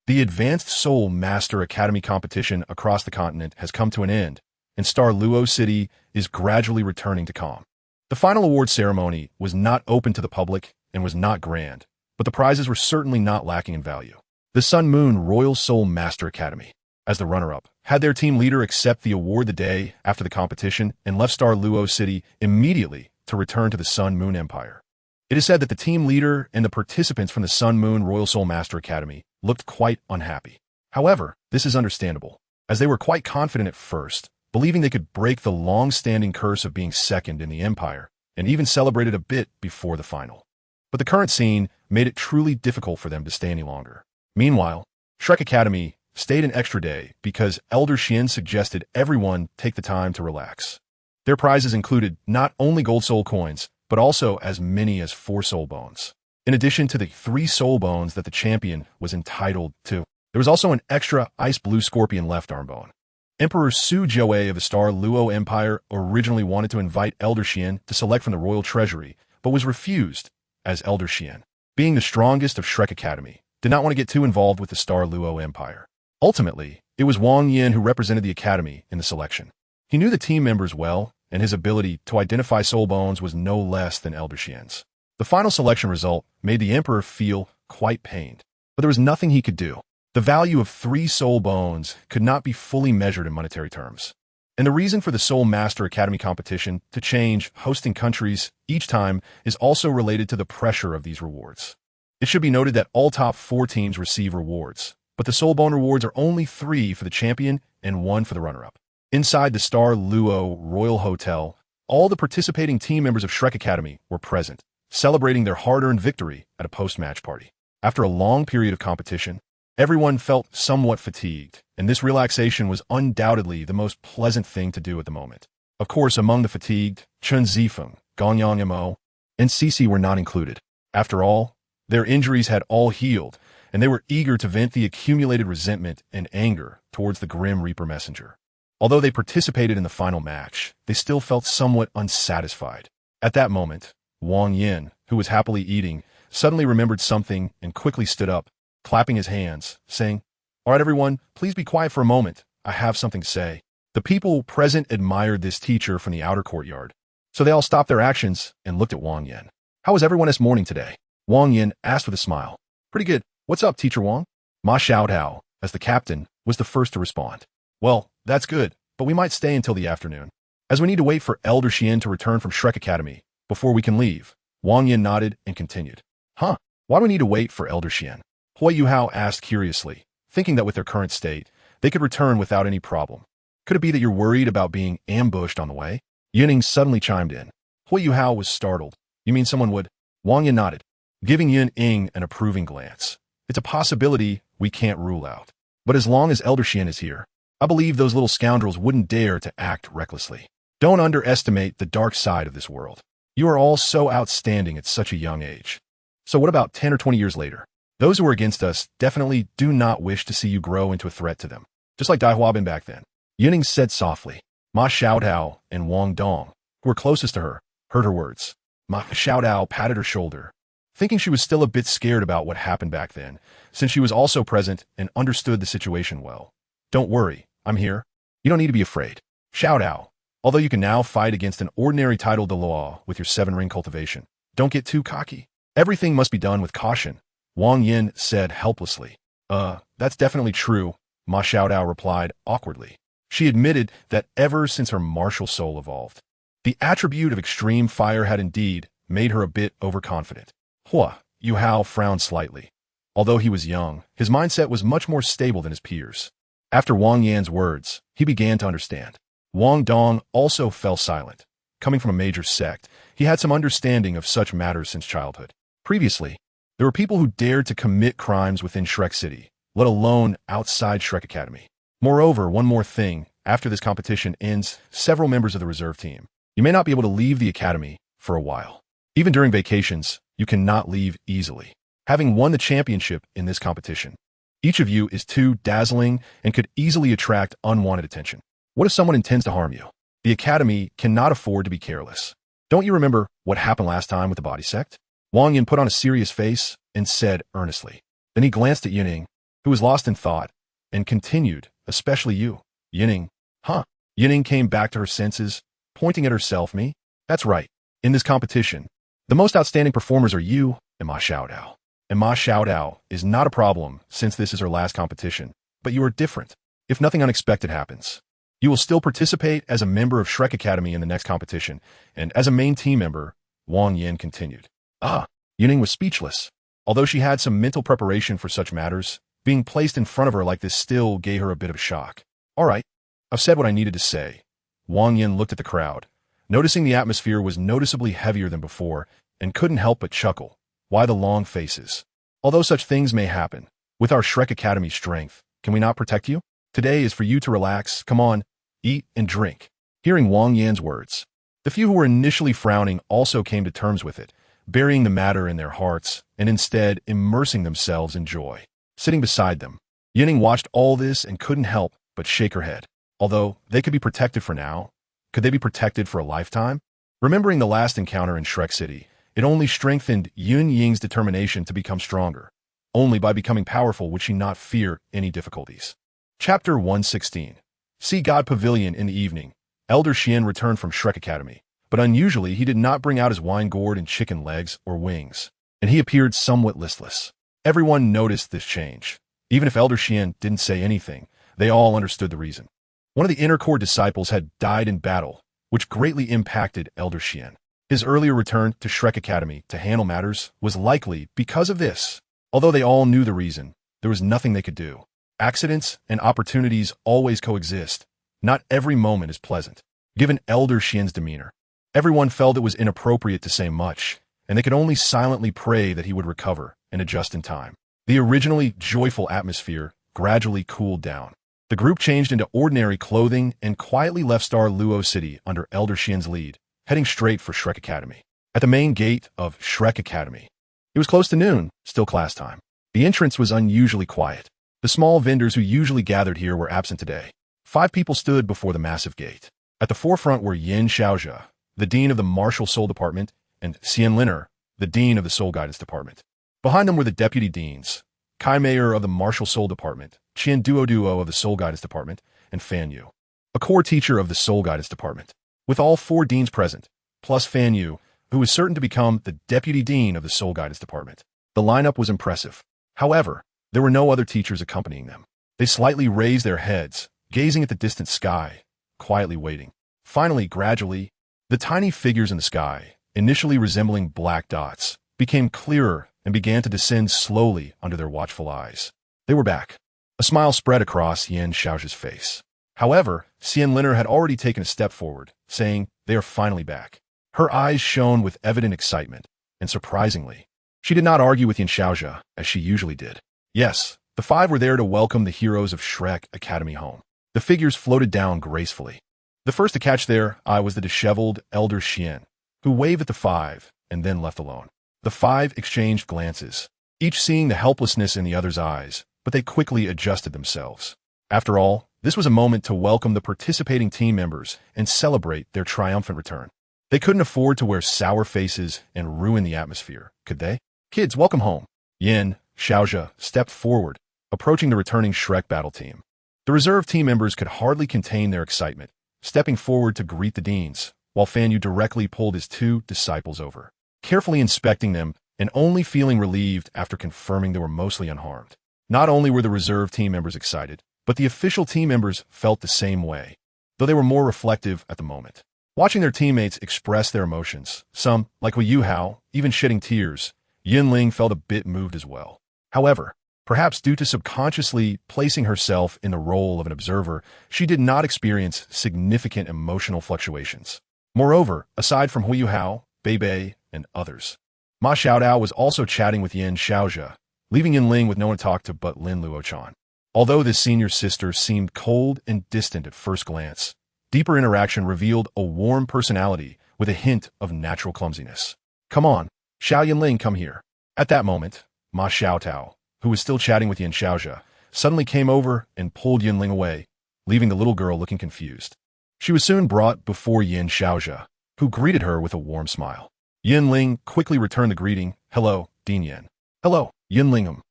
The Advanced Soul Master Academy competition across the continent has come to an end, and Douluo City is gradually returning to calm. The final award ceremony was not open to the public and was not grand, but the prizes were certainly not lacking in value. The Sun Moon Royal Soul Master Academy. as the runner-up, had their team leader accept the award the day after the competition and left Douluo City immediately to return to the Sun Moon Empire. It is said that the team leader and the participants from the Sun Moon Royal Soul Master Academy looked quite unhappy. However, this is understandable, as they were quite confident at first, believing they could break the long-standing curse of being second in the Empire, and even celebrated a bit before the final. But the current scene made it truly difficult for them to stay any longer. Meanwhile, Shrek Academy stayed an extra day because Elder Xian suggested everyone take the time to relax. Their prizes included not only gold soul coins, but also as many as 4 soul bones. In addition to the 3 soul bones that the champion was entitled to, there was also an extra ice blue scorpion left arm bone. Emperor Su Jiawei of the Douluo Empire originally wanted to invite Elder Xian to select from the royal treasury, but was refused, as Elder Xian, being the strongest of Shrek Academy, did not want to get too involved with the Douluo Empire. Ultimately, it was Wang Yin who represented the academy in the selection. He knew the team members well, and his ability to identify soul bones was no less than Elder Xian's. The final selection result made the Emperor feel quite pained, but there was nothing he could do. The value of 3 soul bones could not be fully measured in monetary terms. And the reason for the Soul Master Academy competition to change hosting countries each time is also related to the pressure of these rewards. It should be noted that all top 4 teams receive rewards, but the soul bone rewards are only 3 for the champion and 1 for the runner-up. Inside the Douluo Royal Hotel, all the participating team members of Shrek Academy were present, celebrating their hard-earned victory at a post-match party. After a long period of competition, everyone felt somewhat fatigued, and this relaxation was undoubtedly the most pleasant thing to do at the moment. Of course, among the fatigued, Chen Zifeng, Gangyang Mo, and Cici were not included. After all, their injuries had all healed, and they were eager to vent the accumulated resentment and anger towards the Grim Reaper messenger. Although they participated in the final match, they still felt somewhat unsatisfied. At that moment, Wang Yin, who was happily eating, suddenly remembered something and quickly stood up, clapping his hands, saying, "All right, everyone, please be quiet for a moment. I have something to say." The people present admired this teacher from the outer courtyard, so they all stopped their actions and looked at Wang Yin. "How was everyone this morning today?" Wang Yin asked with a smile. "Pretty good. What's up, Teacher Wang?" Ma Xiaodao, as the captain, was the first to respond. "Well, that's good, but we might stay until the afternoon, as we need to wait for Elder Xian to return from Shrek Academy before we can leave." Wang Yin nodded and continued. "Huh? Why do we need to wait for Elder Xian?" Hui Yuhao asked curiously, thinking that with their current state, they could return without any problem. "Could it be that you're worried about being ambushed on the way?" Yun Ying suddenly chimed in. Hui Yuhao was startled. "You mean someone would?" Wang Yin nodded, giving Yun Ying an approving glance. "It's a possibility we can't rule out. But as long as Elder Xian is here, I believe those little scoundrels wouldn't dare to act recklessly. Don't underestimate the dark side of this world. You are all so outstanding at such a young age. So what about 10 or 20 years later? Those who are against us definitely do not wish to see you grow into a threat to them, just like Dai Huabin back then." Yuning said softly. Ma Xiaodao and Wang Dong, who were closest to her, heard her words. Ma Xiaodao patted her shoulder, thinking she was still a bit scared about what happened back then, since she was also present and understood the situation well. "Don't worry, I'm here. You don't need to be afraid." Xiaodao, although you can now fight against an ordinary title de law with your 7-ring cultivation, don't get too cocky. Everything must be done with caution, Wang Yin said helplessly. That's definitely true," Ma Xiaodao replied awkwardly. She admitted that ever since her martial soul evolved, the attribute of extreme fire had indeed made her a bit overconfident. Hui Yuhao frowned slightly. Although he was young, his mindset was much more stable than his peers. After Wang Yan's words, he began to understand. Wang Dong also fell silent. Coming from a major sect, he had some understanding of such matters since childhood. Previously, there were people who dared to commit crimes within Shrek City, let alone outside Shrek Academy. Moreover, one more thing, after this competition ends, several members of the reserve team, you may not be able to leave the academy for a while. Even during vacations, you cannot leave easily. Having won the championship in this competition, each of you is too dazzling and could easily attract unwanted attention. What if someone intends to harm you? The academy cannot afford to be careless. Don't you remember what happened last time with the body sect? Wang Yin put on a serious face and said earnestly. Then he glanced at Yuning, who was lost in thought, and continued, "Especially you, Yuning." "Huh?" Yuning came back to her senses, pointing at herself. "Me? That's right. In this competition, the most outstanding performers are you and Ma Xiaodao. And Ma Xiaodao is not a problem since this is her last competition, but you are different. if nothing unexpected happens. You will still participate as a member of Shrek Academy in the next competition, and as a main team member, Wang Yin continued. Yun Ying was speechless. Although she had some mental preparation for such matters, being placed in front of her like this still gave her a bit of shock. All right, I've said what I needed to say. Wang Yin looked at the crowd, noticing the atmosphere was noticeably heavier than before, and couldn't help but chuckle. Why the long faces? Although such things may happen, with our Shrek Academy strength, can we not protect you? Today is for you to relax. Come on, eat and drink. Hearing Wang Yan's words, the few who were initially frowning also came to terms with it, burying the matter in their hearts and instead immersing themselves in joy. Sitting beside them, Yun Ying watched all this and couldn't help but shake her head. Although they could be protected for now, could they be protected for a lifetime? Remembering the last encounter in Shrek City, it only strengthened Yun Ying's determination to become stronger. Only by becoming powerful would she not fear any difficulties. Chapter 116. Sea God Pavilion in the evening. Elder Xian returned from Shrek Academy, but unusually he did not bring out his wine gourd and chicken legs or wings, and he appeared somewhat listless. Everyone noticed this change. Even if Elder Xian didn't say anything, they all understood the reason. One of the inner core disciples had died in battle, which greatly impacted Elder Xian. His earlier return to Shrek Academy to handle matters was likely because of this. Although they all knew the reason, there was nothing they could do. Accidents and opportunities always coexist. Not every moment is pleasant. Given Elder Xian's demeanor, everyone felt it was inappropriate to say much, and they could only silently pray that he would recover and adjust in time. The originally joyful atmosphere gradually cooled down. The group changed into ordinary clothing and quietly left Douluo City under Elder Xian's lead, heading straight for Shrek Academy. At the main gate of Shrek Academy, it was close to noon, still class time. The entrance was unusually quiet. The small vendors who usually gathered here were absent today. 5 people stood before the massive gate. At the forefront were Yin-Xiaozhe, the dean of the Martial Soul Department, and Xian Liner, the dean of the Soul Guidance Department. Behind them were the deputy deans, Kai Mayer of the Martial Soul Department, Qian Duo of the Soul Guidance Department, and Fan Yu, a core teacher of the Soul Guidance Department. With all 4 deans present, plus Fan Yu, who was certain to become the deputy dean of the Soul Guidance Department. The lineup was impressive. However, there were no other teachers accompanying them. They slightly raised their heads, gazing at the distant sky, quietly waiting. Finally, gradually, the tiny figures in the sky, initially resembling black dots, became clearer and began to descend slowly under their watchful eyes. They were back. A smile spread across Yin-Xiaozhe's face. However, Xian Liner had already taken a step forward, saying, "They are finally back." Her eyes shone with evident excitement, and surprisingly, she did not argue with Yin-Xiaozhe as she usually did. Yes, the 5 were there to welcome the heroes of Shrek Academy home. The figures floated down gracefully. The first to catch their eye was the disheveled Elder Xian, who waved at the 5 and then left alone. The 5 exchanged glances, each seeing the helplessness in the other's eyes, but they quickly adjusted themselves. After all, this was a moment to welcome the participating team members and celebrate their triumphant return. They couldn't afford to wear sour faces and ruin the atmosphere, could they? "Kids, welcome home." Yin-Xiaozhe stepped forward, approaching the returning Shrek battle team. The reserve team members could hardly contain their excitement, stepping forward to greet the deans, while Fan Yu directly pulled his 2 disciples over, carefully inspecting them and only feeling relieved after confirming they were mostly unharmed. Not only were the reserve team members excited, but the official team members felt the same way, though they were more reflective at the moment. Watching their teammates express their emotions, some, like Hu Yuhao, even shedding tears, Yin Ling felt a bit moved as well. However, perhaps due to subconsciously placing herself in the role of an observer, she did not experience significant emotional fluctuations. Moreover, aside from Hu Yuhao, Bei Bei, and others, Ma Xiaodao was also chatting with Yin-Xiaozhe, leaving Yin Ling with no one to talk to but Lin Luochan. Although this senior sister seemed cold and distant at first glance, deeper interaction revealed a warm personality with a hint of natural clumsiness. "Come on, Xiao Yinling, come here." At that moment, Ma Xiaotao, who was still chatting with Yin-Xiaozhe, suddenly came over and pulled Yinling away, leaving the little girl looking confused. She was soon brought before Yin-Xiaozhe, who greeted her with a warm smile. Yinling quickly returned the greeting. "Hello, Dean Yin." "Hello, Yinlingham.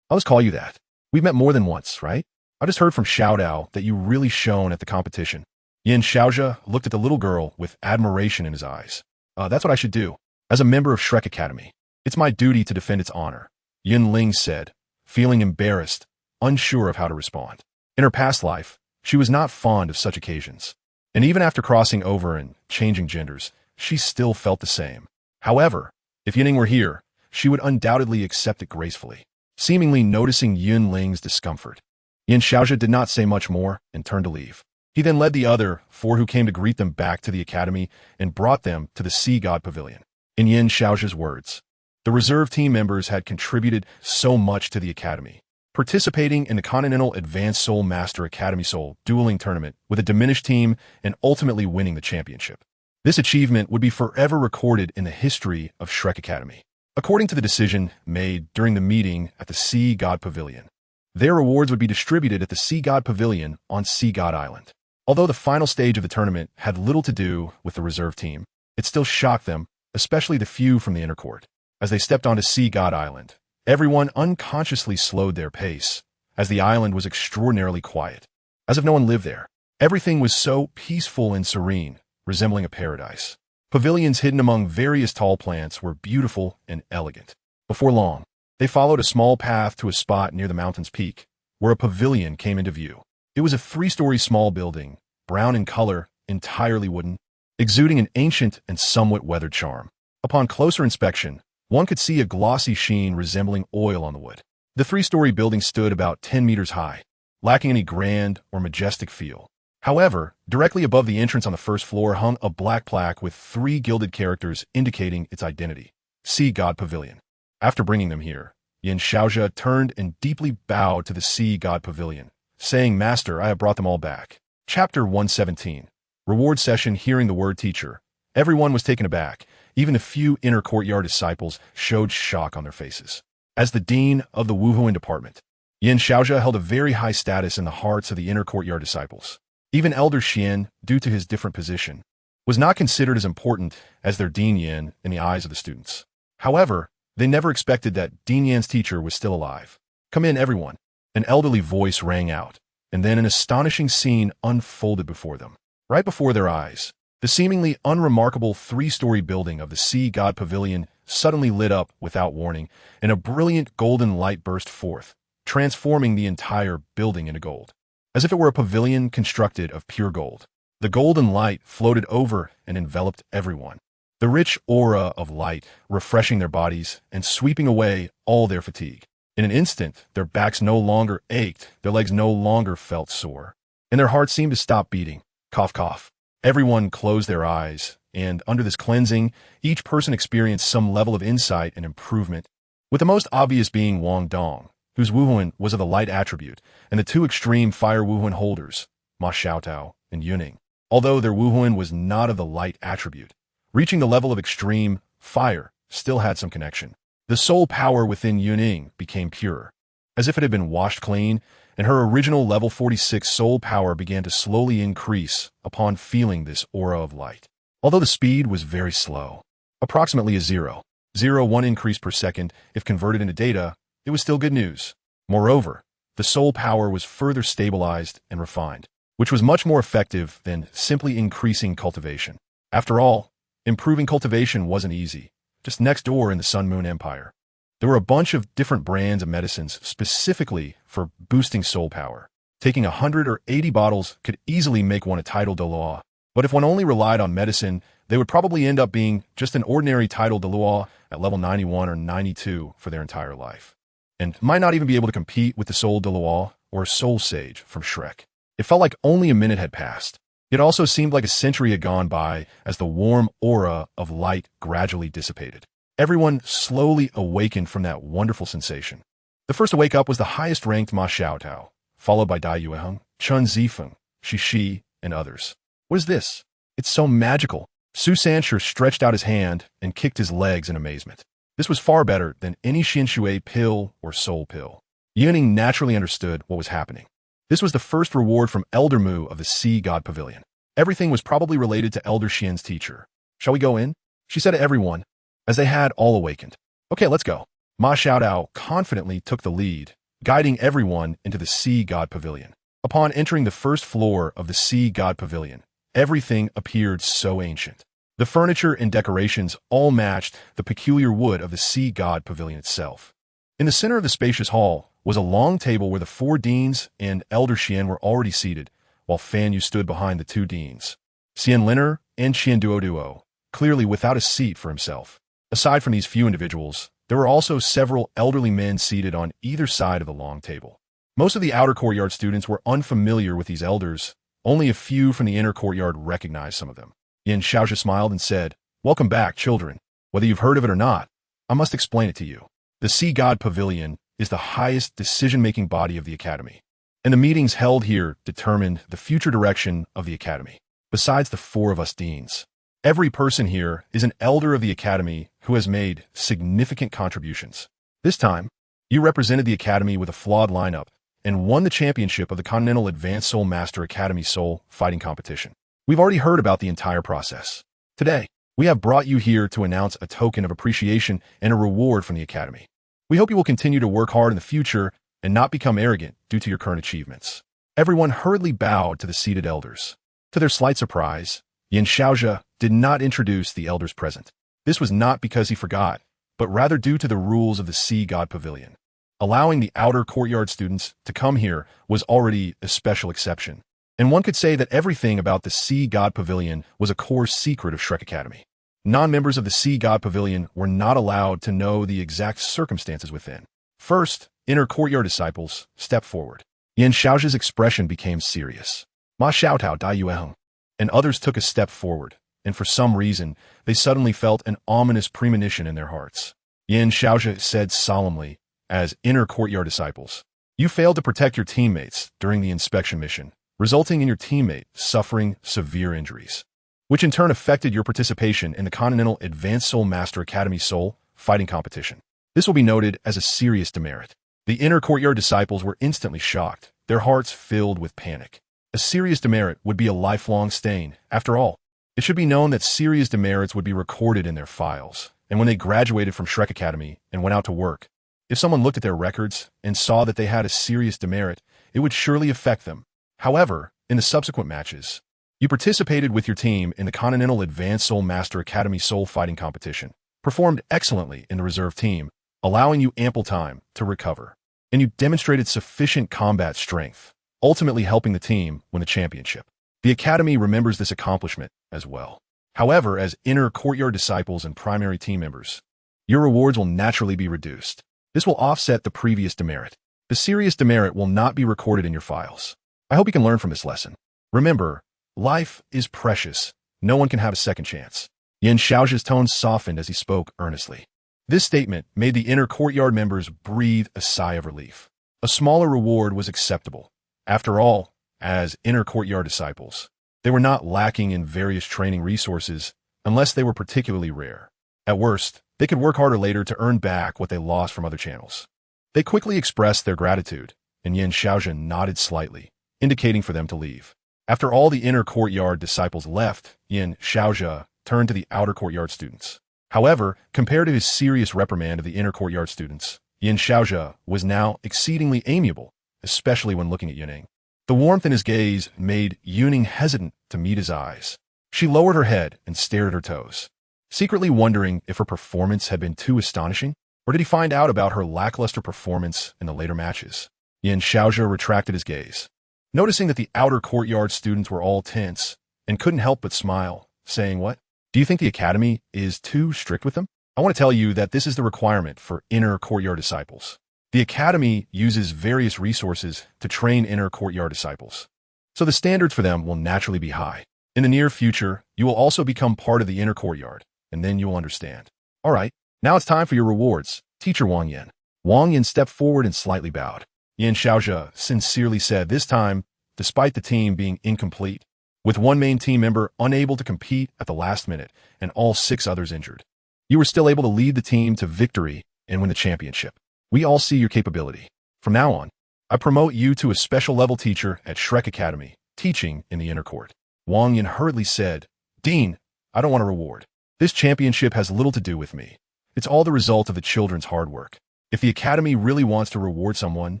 I'll just call you that. We've met more than once, right? I just heard from Xiaodao that you really shone at the competition." Yin-Xiaozhe looked at the little girl with admiration in his eyes. That's what I should do. As a member of Shrek Academy, it's my duty to defend its honor," Yinling said, feeling embarrassed, unsure of how to respond. In her past life, she was not fond of such occasions. And even after crossing over and changing genders, she still felt the same. However, if Yun Ying were here, she would undoubtedly accept it gracefully, seemingly noticing Yun Ling's discomfort. Yin-Xiaozhi did not say much more and turned to leave. He then led the other four who came to greet them back to the academy and brought them to the Sea God Pavilion. In Yin-Xiaozhi's words, the reserve team members had contributed so much to the academy, participating in the Continental Advanced Soul Master Academy Soul Dueling Tournament with a diminished team and ultimately winning the championship. This achievement would be forever recorded in the history of Shrek Academy. According to the decision made during the meeting at the Sea God Pavilion, their rewards would be distributed at the Sea God Pavilion on Sea God Island. Although the final stage of the tournament had little to do with the reserve team, it still shocked them, especially the few from the inner court. As they stepped onto Sea God Island, everyone unconsciously slowed their pace, as the island was extraordinarily quiet. As if no one lived there. Everything was so peaceful and serene, resembling a paradise. Pavilions hidden among various tall plants were beautiful and elegant. Before long, they followed a small path to a spot near the mountain's peak, where a pavilion came into view. It was a 3-story small building, brown in color, entirely wooden, exuding an ancient and somewhat weathered charm. Upon closer inspection, one could see a glossy sheen resembling oil on the wood. The 3-story building stood about 10 meters high, lacking any grand or majestic feel. However, directly above the entrance on the first floor hung a black plaque with 3 gilded characters indicating its identity, Sea God Pavilion. After bringing them here, Yin-Xiaozhi turned and deeply bowed to the Sea God Pavilion, saying, "Master, I have brought them all back." Chapter 117. Reward Session. Hearing the word teacher, everyone was taken aback. Even the few inner courtyard disciples showed shock on their faces. As the dean of the Wuhuan department, Yin-Xiaozhi held a very high status in the hearts of the inner courtyard disciples. Even Elder Xian, due to his different position, was not considered as important as their Dean Yan in the eyes of the students. However, they never expected that Dean Yan's teacher was still alive. "Come in, everyone." An elderly voice rang out, and then an astonishing scene unfolded before them. Right before their eyes, the seemingly unremarkable 3-story building of the Sea God Pavilion suddenly lit up without warning, and a brilliant golden light burst forth, transforming the entire building into gold. As if it were a pavilion constructed of pure gold, the golden light floated over and enveloped everyone. The rich aura of light refreshing their bodies and sweeping away all their fatigue. In an instant, their backs no longer ached, their legs no longer felt sore, and their hearts seemed to stop beating. Cough, cough. Everyone closed their eyes, and under this cleansing, each person experienced some level of insight and improvement, with the most obvious being Wang Dong, whose Wuhuan was of the light attribute, and the 2 extreme fire Wuhuan holders, Ma Xiaotao and Yun Ying. Although their Wuhuan was not of the light attribute, reaching the level of extreme fire still had some connection. The soul power within Yun Ying became pure, as if it had been washed clean, and her original level 46 soul power began to slowly increase upon feeling this aura of light. Although the speed was very slow, approximately a 0.01 increase per second if converted into data, it was still good news. Moreover, the soul power was further stabilized and refined, which was much more effective than simply increasing cultivation. After all, improving cultivation wasn't easy. Just next door in the Sun Moon Empire, there were a bunch of different brands of medicines specifically for boosting soul power. Taking 100 or 80 bottles could easily make one a toDouluo, but if one only relied on medicine, they would probably end up being just an ordinary toDouluo at level 91 or 92 for their entire life, and might not even be able to compete with the Soul Douluo or Soul Sage from Shrek. It felt like only a minute had passed. It also seemed like a century had gone by as the warm aura of light gradually dissipated. Everyone slowly awakened from that wonderful sensation. The first to wake up was the highest-ranked Ma Xiaotao, followed by Dai Yueheng, Chun Zifeng, Shi, and others. "What is this? It's so magical." Su Sanshur stretched out his hand and kicked his legs in amazement. This was far better than any Xinshui pill or soul pill. Yun Ying naturally understood what was happening. This was the first reward from Elder Mu of the Sea God Pavilion. Everything was probably related to Elder Xian's teacher. "Shall we go in?" she said to everyone, as they had all awakened. "Okay, let's go." Ma Xiaotao confidently took the lead, guiding everyone into the Sea God Pavilion. Upon entering the first floor of the Sea God Pavilion, everything appeared so ancient. The furniture and decorations all matched the peculiar wood of the Sea God Pavilion itself. In the center of the spacious hall was a long table where the 4 deans and Elder Xian were already seated, while Fan Yu stood behind the 2 deans, Xian Liner and Xian Duo, clearly without a seat for himself. Aside from these few individuals, there were also several elderly men seated on either side of the long table. Most of the outer courtyard students were unfamiliar with these elders. Only a few from the inner courtyard recognized some of them. Yin Xiaozhi smiled and said, "Welcome back, children. Whether you've heard of it or not, I must explain it to you. The Sea God Pavilion is the highest decision-making body of the Academy, and the meetings held here determined the future direction of the Academy. Besides the 4 of us deans, every person here is an elder of the Academy who has made significant contributions. This time, you represented the Academy with a flawed lineup and won the championship of the Continental Advanced Soul Master Academy Soul Fighting Competition. We've already heard about the entire process. Today, we have brought you here to announce a token of appreciation and a reward from the Academy. We hope you will continue to work hard in the future and not become arrogant due to your current achievements." Everyone hurriedly bowed to the seated elders. To their slight surprise, Yin Xiaozhi did not introduce the elders present. This was not because he forgot, but rather due to the rules of the Sea God Pavilion. Allowing the outer courtyard students to come here was already a special exception, and one could say that everything about the Sea God Pavilion was a core secret of Shrek Academy. Non-members of the Sea God Pavilion were not allowed to know the exact circumstances within. First, inner courtyard disciples stepped forward. Yin Xiaozhi's expression became serious. Ma Xiaotao Dai Yueheng. And others took a step forward, and for some reason, they suddenly felt an ominous premonition in their hearts. Yin Xiaozhi said solemnly, as inner courtyard disciples, "You failed to protect your teammates during the inspection mission, resulting in your teammate suffering severe injuries, which in turn affected your participation in the Continental Advanced Soul Master Academy Soul Fighting Competition. This will be noted as a serious demerit." The inner courtyard disciples were instantly shocked, their hearts filled with panic. A serious demerit would be a lifelong stain. After all, it should be known that serious demerits would be recorded in their files, and when they graduated from Shrek Academy and went out to work, if someone looked at their records and saw that they had a serious demerit, it would surely affect them. However, in the subsequent matches, you participated with your team in the Continental Advanced Soul Master Academy Soul Fighting Competition, performed excellently in the reserve team, allowing you ample time to recover, and you demonstrated sufficient combat strength, ultimately helping the team win the championship. The Academy remembers this accomplishment as well. However, as inner courtyard disciples and primary team members, your rewards will naturally be reduced. This will offset the previous demerit. The serious demerit will not be recorded in your files. I hope you can learn from this lesson. Remember, life is precious. No one can have a second chance. Yin Xiaozhi's tone softened as he spoke earnestly. This statement made the inner courtyard members breathe a sigh of relief. A smaller reward was acceptable. After all, as inner courtyard disciples, they were not lacking in various training resources unless they were particularly rare. At worst, they could work harder later to earn back what they lost from other channels. They quickly expressed their gratitude, and Yin Xiaozhi nodded slightly, indicating for them to leave. After all the inner courtyard disciples left, Yin Xiaozhi turned to the outer courtyard students. However, compared to his serious reprimand of the inner courtyard students, Yin Xiaozhi was now exceedingly amiable, especially when looking at Yun Ying. The warmth in his gaze made Yun Ying hesitant to meet his eyes. She lowered her head and stared at her toes, secretly wondering if her performance had been too astonishing, or did he find out about her lackluster performance in the later matches? Yin Xiaozhi retracted his gaze, noticing that the outer courtyard students were all tense and couldn't help but smile, saying, "What? Do you think the Academy is too strict with them? I want to tell you that this is the requirement for inner courtyard disciples. The Academy uses various resources to train inner courtyard disciples, so the standards for them will naturally be high. In the near future, you will also become part of the inner courtyard, and then you will understand. All right, now it's time for your rewards, Teacher Wang Yan." Wang Yan stepped forward and slightly bowed. Yin Xiaozhi sincerely said this time, despite the team being incomplete, with one main team member unable to compete at the last minute and all 6 others injured, you were still able to lead the team to victory and win the championship. We all see your capability. From now on, I promote you to a special level teacher at Shrek Academy, teaching in the inner court. Wang Yan hurriedly said, "Dean, I don't want a reward. This championship has little to do with me. It's all the result of the children's hard work. If the Academy really wants to reward someone,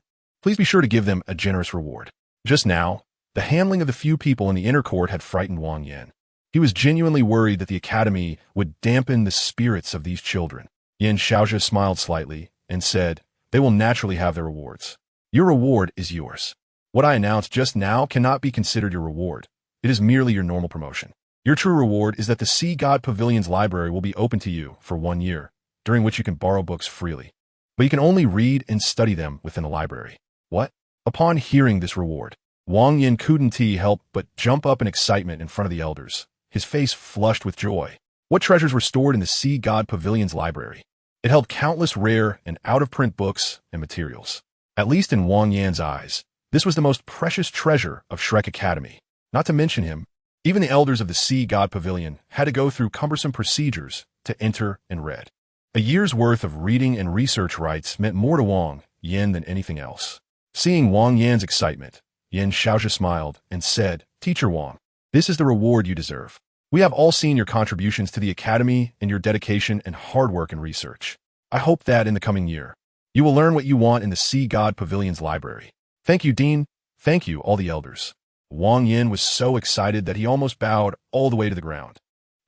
please be sure to give them a generous reward." Just now, the handling of the few people in the inner court had frightened Wang Yan. He was genuinely worried that the Academy would dampen the spirits of these children. Yin Xiaozhi smiled slightly and said, they will naturally have their rewards. Your reward is yours. What I announced just now cannot be considered your reward. It is merely your normal promotion. Your true reward is that the Sea God Pavilion's library will be open to you for 1 year, during which you can borrow books freely. But you can only read and study them within the library. What? Upon hearing this reward, Wang Yin couldn't help but jump up in excitement in front of the elders, his face flushed with joy. What treasures were stored in the Sea God Pavilion's library? It held countless rare and out-of-print books and materials. At least in Wang Yan's eyes, this was the most precious treasure of Shrek Academy. Not to mention him, even the elders of the Sea God Pavilion had to go through cumbersome procedures to enter and read. A year's worth of reading and research rights meant more to Wang Yan than anything else. Seeing Wang Yan's excitement, Yun-Ying.However smiled and said, "Teacher Wang, this is the reward you deserve. We have all seen your contributions to the Academy and your dedication and hard work in research. I hope that in the coming year, you will learn what you want in the Sea God Pavilion's library." "Thank you, Dean. Thank you, all the elders." Wang Yin was so excited that he almost bowed all the way to the ground.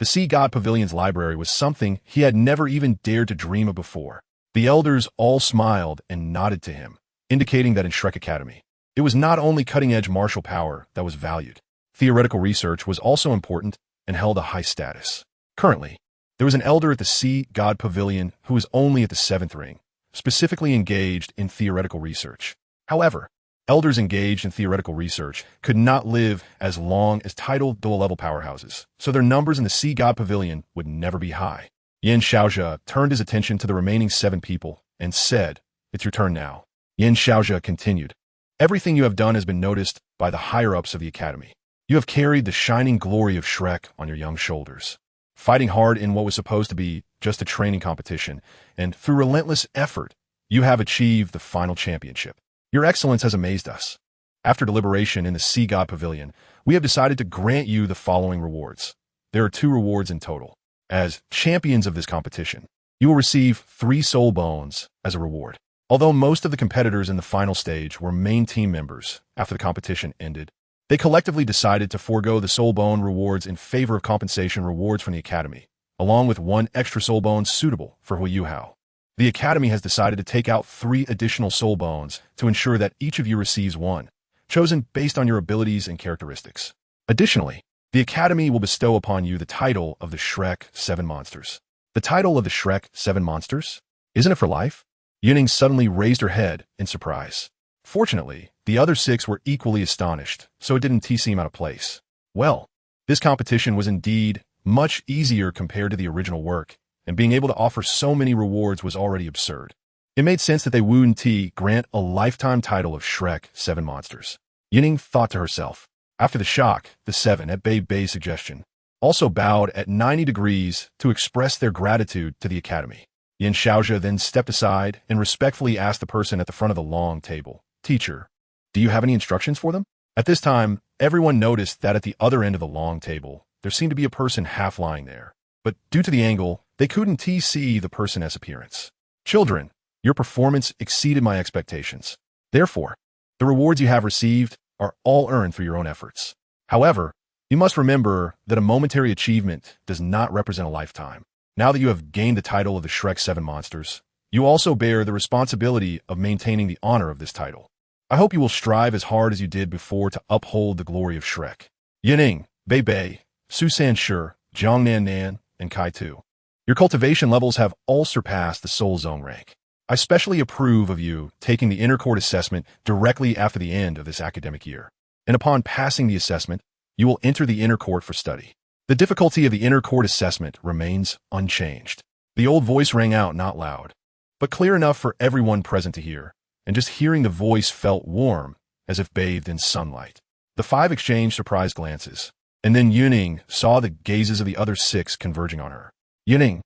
The Sea God Pavilion's library was something he had never even dared to dream of before. The elders all smiled and nodded to him, indicating that in Shrek Academy, it was not only cutting-edge martial power that was valued. Theoretical research was also important and held a high status. Currently, there was an elder at the Sea God Pavilion who was only at the 7th ring, specifically engaged in theoretical research. However, elders engaged in theoretical research could not live as long as titled Douluo-level powerhouses, so their numbers in the Sea God Pavilion would never be high. Yun-Ying.However turned his attention to the remaining 7 people and said, "It's your turn now." Yun-Ying.However continued, "Everything you have done has been noticed by the higher-ups of the Academy. You have carried the shining glory of Shrek on your young shoulders, fighting hard in what was supposed to be just a training competition, and through relentless effort, you have achieved the final championship. Your excellence has amazed us. After deliberation in the Sea God Pavilion, we have decided to grant you the following rewards. There are 2 rewards in total. As champions of this competition, you will receive 3 soul bones as a reward. Although most of the competitors in the final stage were main team members after the competition ended, they collectively decided to forego the soul bone rewards in favor of compensation rewards from the Academy, along with 1 extra soul bone suitable for Hu Hao. The Academy has decided to take out 3 additional soul bones to ensure that each of you receives 1, chosen based on your abilities and characteristics. Additionally, the Academy will bestow upon you the title of the Shrek 7 Monsters. The title of the Shrek 7 Monsters? Isn't it for life? Yun Ying suddenly raised her head in surprise. Fortunately, the other 6 were equally astonished, so it didn't seem out of place. Well, this competition was indeed much easier compared to the original work, and being able to offer so many rewards was already absurd. It made sense that they wouldn't grant a lifetime title of Shrek 7 Monsters. Yun Ying thought to herself. After the shock, the 7, at Bei's suggestion, also bowed at 90 degrees to express their gratitude to the Academy. Yun-Ying.However then stepped aside and respectfully asked the person at the front of the long table, "Teacher, do you have any instructions for them?" At this time, everyone noticed that at the other end of the long table, there seemed to be a person half lying there. But due to the angle, they couldn't see the person's appearance. "Children, your performance exceeded my expectations. Therefore, the rewards you have received are all earned through your own efforts. However, you must remember that a momentary achievement does not represent a lifetime. Now that you have gained the title of the Shrek 7 Monsters, you also bear the responsibility of maintaining the honor of this title. I hope you will strive as hard as you did before to uphold the glory of Shrek." Yun Ying, Bei, Su San-Shi, Zhang Nan, and Kai Tu. Your cultivation levels have all surpassed the Soul Zone rank. I specially approve of you taking the Inner Court assessment directly after the end of this academic year. And upon passing the assessment, you will enter the Inner Court for study. The difficulty of the Inner Court assessment remains unchanged. The old voice rang out not loud, but clear enough for everyone present to hear, and just hearing the voice felt warm, as if bathed in sunlight. The 5 exchanged surprised glances, and then Yun Ying saw the gazes of the other 6 converging on her. "Yun Ying,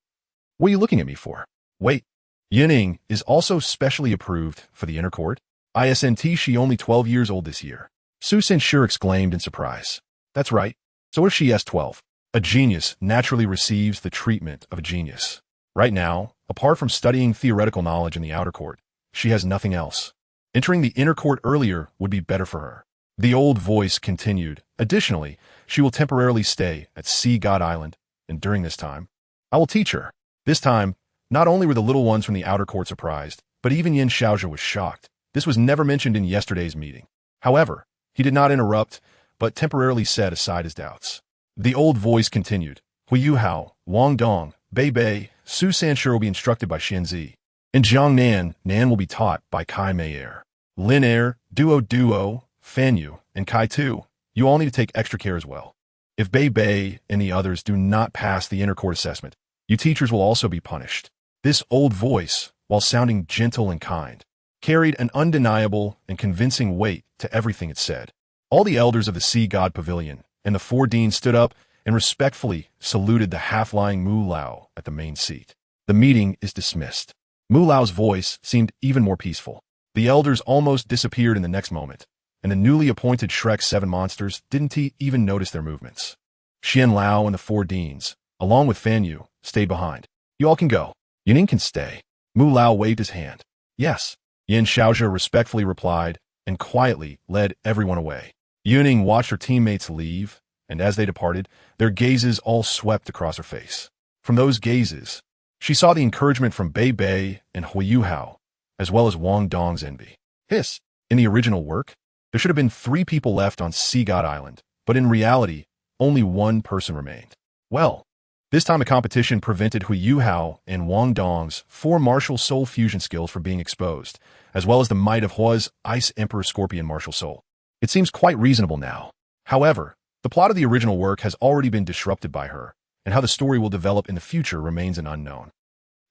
what are you looking at me for? Wait, Yun Ying is also specially approved for the Inner Court? Isn't she only 12 years old this year?" Su San-Shi exclaimed in surprise. "That's right. So what if she is 12? A genius naturally receives the treatment of a genius. Right now, apart from studying theoretical knowledge in the Outer Court, she has nothing else. Entering the Inner Court earlier would be better for her." The old voice continued. "Additionally, she will temporarily stay at Sea God Island, and during this time, I will teach her." This time, not only were the little ones from the Outer Court surprised, But even Yin-Xiaozhe was shocked. This was never mentioned in yesterday's meeting. However, he did not interrupt, but temporarily set aside his doubts. The old voice continued. Hui Yuhao, Wang Dong, Bei Bei, Su Sanshur will be instructed by Xianzi. In Jiangnan, Nan will be taught by Kai Meier. Lin Er, Duo, Fan Yu, and Kai Tu. You all need to take extra care as well. If Bei Bei and the others do not pass the inner court assessment, you teachers will also be punished. This old voice, while sounding gentle and kind, carried an undeniable and convincing weight to everything it said. All the elders of the Sea God Pavilion and the 4 deans stood up and respectfully saluted the half-lying Mu Lao at the main seat. The meeting is dismissed. Mu Lao's voice seemed even more peaceful. The elders almost disappeared in the next moment, and the newly appointed Shrek 7 monsters didn't even notice their movements. Xian Lao and the 4 deans, along with Fan Yu, stayed behind. You all can go. Yun Ying can stay. Mu Lao waved his hand. Yes. Yin-Xiaozhe respectfully replied and quietly led everyone away. Yun Ying watched her teammates leave, and as they departed, their gazes all swept across her face. From those gazes, she saw the encouragement from Bei Bei and Hui Yuhao, as well as Wang Dong's envy. Hiss! In the original work, there should have been 3 people left on Sea God Island, but in reality, only 1 person remained. Well, this time the competition prevented Hui Yuhao and Wang Dong's 4 martial soul fusion skills from being exposed, as well as the might of Hua's Ice Emperor Scorpion martial soul. It seems quite reasonable now. However, the plot of the original work has already been disrupted by her, and how the story will develop in the future remains an unknown.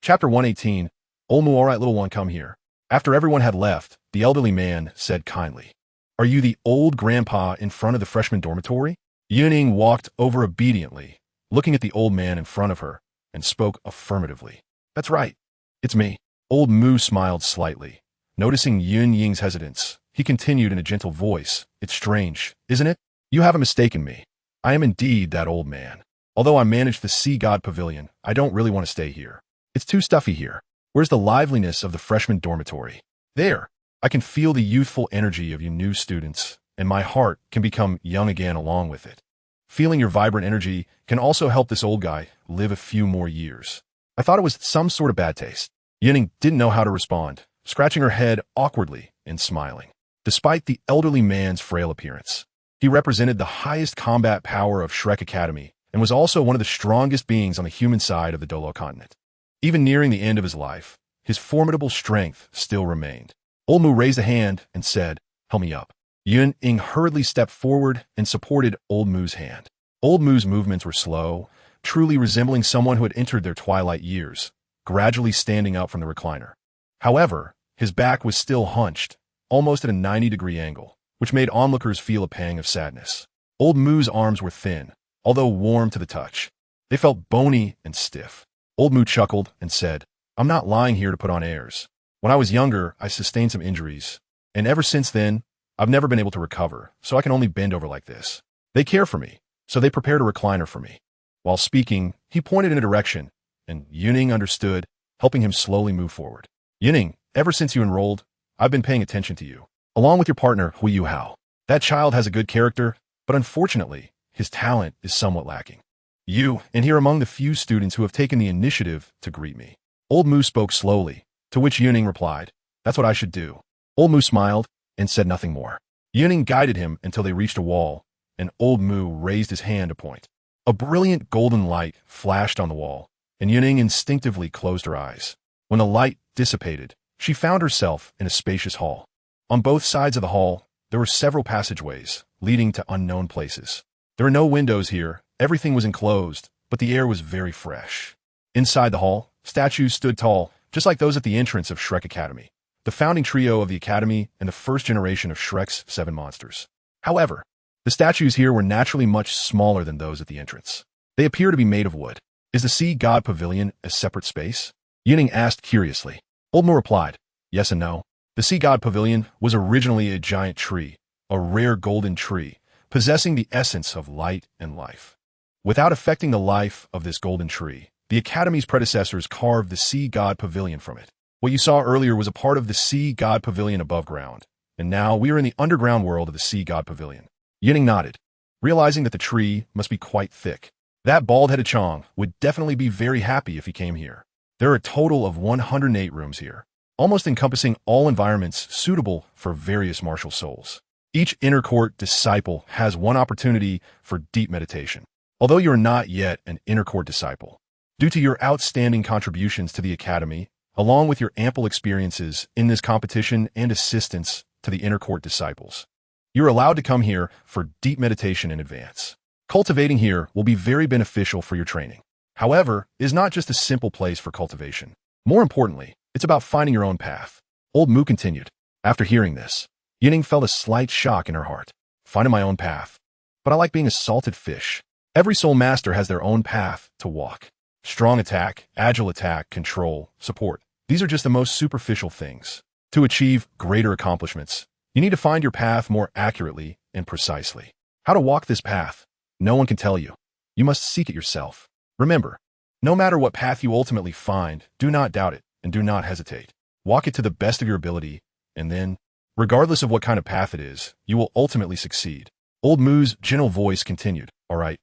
Chapter 118, Olmu, alright little one, come here. After everyone had left, the elderly man said kindly, Are you the old grandpa in front of the freshman dormitory? Yun Ying walked over obediently, looking at the old man in front of her, and spoke affirmatively. That's right. It's me. Old Mu smiled slightly. Noticing Yun Ying's hesitance, he continued in a gentle voice, It's strange, isn't it? You haven't mistaken me. I am indeed that old man. Although I manage the Sea God Pavilion, I don't really want to stay here. It's too stuffy here. Where's the liveliness of the freshman dormitory? There. I can feel the youthful energy of you new students, and my heart can become young again along with it. Feeling your vibrant energy can also help this old guy live a few more years. I thought it was some sort of bad taste. Yun Ying didn't know how to respond, scratching her head awkwardly and smiling. Despite the elderly man's frail appearance, he represented the highest combat power of Shrek Academy and was also one of the strongest beings on the human side of the Douluo continent. Even nearing the end of his life, his formidable strength still remained. Old Mu raised a hand and said, Help me up. Yun Ying hurriedly stepped forward and supported Old Mu's hand. Old Mu's movements were slow, truly resembling someone who had entered their twilight years, gradually standing up from the recliner. However, his back was still hunched, almost at a 90-degree angle, which made onlookers feel a pang of sadness. Old Mu's arms were thin, although warm to the touch. They felt bony and stiff. Old Mu chuckled and said, I'm not lying here to put on airs. When I was younger, I sustained some injuries, and ever since then, I've never been able to recover, so I can only bend over like this. They care for me, so they prepared a recliner for me. While speaking, he pointed in a direction, and Yun Ying understood, helping him slowly move forward. Yun Ying, ever since you enrolled, I've been paying attention to you, along with your partner, Hui Yuhao. That child has a good character, but unfortunately, his talent is somewhat lacking. You, and here among the few students who have taken the initiative to greet me. Old Mu spoke slowly, to which Yun Ying replied, That's what I should do. Old Mu smiled and said nothing more. Yun Ying guided him until they reached a wall, and Old Mu raised his hand to point. A brilliant golden light flashed on the wall, and Yun Ying instinctively closed her eyes. When the light dissipated, she found herself in a spacious hall. On both sides of the hall, there were several passageways leading to unknown places. There were no windows here, everything was enclosed, but the air was very fresh. Inside the hall, statues stood tall, just like those at the entrance of Shrek Academy, the founding trio of the Academy and the first generation of Shrek's 7 monsters. However, the statues here were naturally much smaller than those at the entrance. They appear to be made of wood. Is the Sea God Pavilion a separate space? Yun Ying asked curiously. Old Mu replied, Yes and no. The Sea God Pavilion was originally a giant tree, a rare golden tree, possessing the essence of light and life. Without affecting the life of this golden tree, the Academy's predecessors carved the Sea God Pavilion from it. What you saw earlier was a part of the Sea God Pavilion above ground, and now we are in the underground world of the Sea God Pavilion. Yun Ying nodded, realizing that the tree must be quite thick. That bald-headed Chong would definitely be very happy if he came here. There are a total of 108 rooms here. almost encompassing all environments suitable for various martial souls. Each inner court disciple has one opportunity for deep meditation. Although you are not yet an inner court disciple, due to your outstanding contributions to the Academy, along with your ample experiences in this competition and assistance to the inner court disciples, you're allowed to come here for deep meditation in advance. Cultivating here will be very beneficial for your training. However, it is not just a simple place for cultivation. More importantly, it's about finding your own path. Old Mu continued. After hearing this, Yun Ying felt a slight shock in her heart. Finding my own path. But I like being a salted fish. Every soul master has their own path to walk. Strong attack, agile attack, control, support. These are just the most superficial things. To achieve greater accomplishments, you need to find your path more accurately and precisely. How to walk this path, no one can tell you. You must seek it yourself. Remember, no matter what path you ultimately find, do not doubt it and do not hesitate. Walk it to the best of your ability, and then, regardless of what kind of path it is, you will ultimately succeed. Old Mu's gentle voice continued. All right,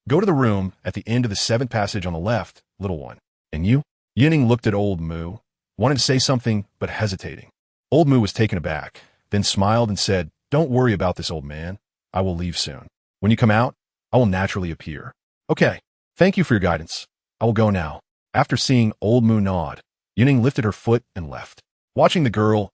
go to the room at the end of the 7th passage on the left, little one. And you? Yun Ying looked at Old Mu, wanted to say something, but hesitating. Old Mu was taken aback, then smiled and said, Don't worry about this, old man. I will leave soon. When you come out, I will naturally appear. Okay, thank you for your guidance. I will go now. After seeing Old Mu nod, Yun Ying lifted her foot and left. Watching the girl's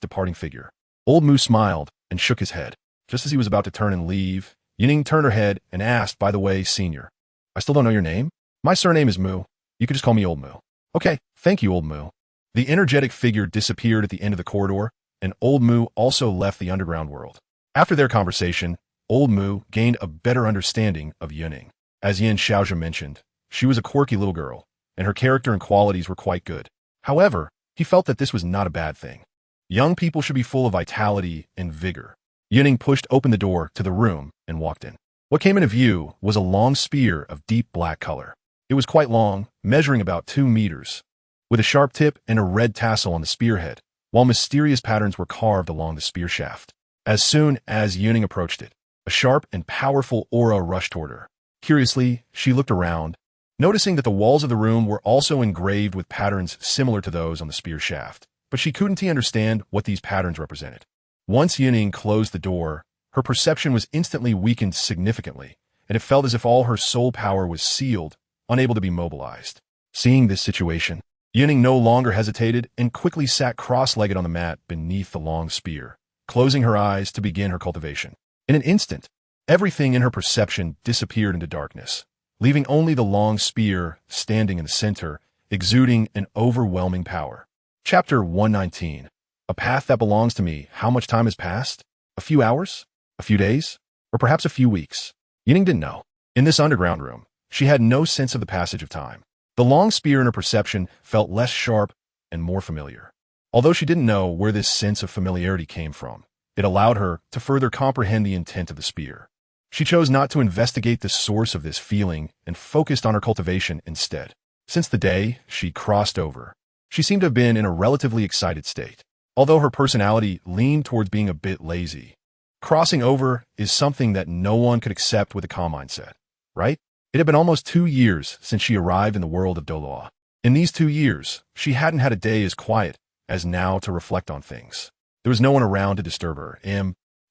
departing figure, Old Mu smiled and shook his head. Just as he was about to turn and leave, Yun Ying turned her head and asked, By the way, Senior, I still don't know your name? My surname is Mu. You could just call me Old Mu. Okay, thank you, Old Mu. The energetic figure disappeared at the end of the corridor, and Old Mu also left the underground world. After their conversation, Old Mu gained a better understanding of Yun Ying. As Yin Xiaozhe mentioned, she was a quirky little girl, and her character and qualities were quite good. However, he felt that this was not a bad thing. Young people should be full of vitality and vigor. Yun Ying pushed open the door to the room and walked in. What came into view was a long spear of deep black color. It was quite long, measuring about 2 meters, with a sharp tip and a red tassel on the spearhead, while mysterious patterns were carved along the spear shaft. As soon as Yun Ying approached it, a sharp and powerful aura rushed toward her. Curiously, she looked around, noticing that the walls of the room were also engraved with patterns similar to those on the spear shaft, but she couldn't understand what these patterns represented. Once Yun Ying closed the door, her perception was instantly weakened significantly, and it felt as if all her soul power was sealed, unable to be mobilized. Seeing this situation, Yun Ying no longer hesitated and quickly sat cross-legged on the mat beneath the long spear, closing her eyes to begin her cultivation. In an instant, everything in her perception disappeared into darkness, leaving only the long spear standing in the center, exuding an overwhelming power. Chapter 119. A path that belongs to me. How much time has passed? A few hours? A few days? Or perhaps a few weeks? Yun Ying didn't know. In this underground room, she had no sense of the passage of time. The long spear in her perception felt less sharp and more familiar. Although she didn't know where this sense of familiarity came from, it allowed her to further comprehend the intent of the spear. She chose not to investigate the source of this feeling and focused on her cultivation instead. Since the day she crossed over, she seemed to have been in a relatively excited state. Although her personality leaned towards being a bit lazy, crossing over is something that no one could accept with a calm mindset, right? It had been almost 2 years since she arrived in the world of Douluo. In these 2 years, she hadn't had a day as quiet as now to reflect on things. There was no one around to disturb her,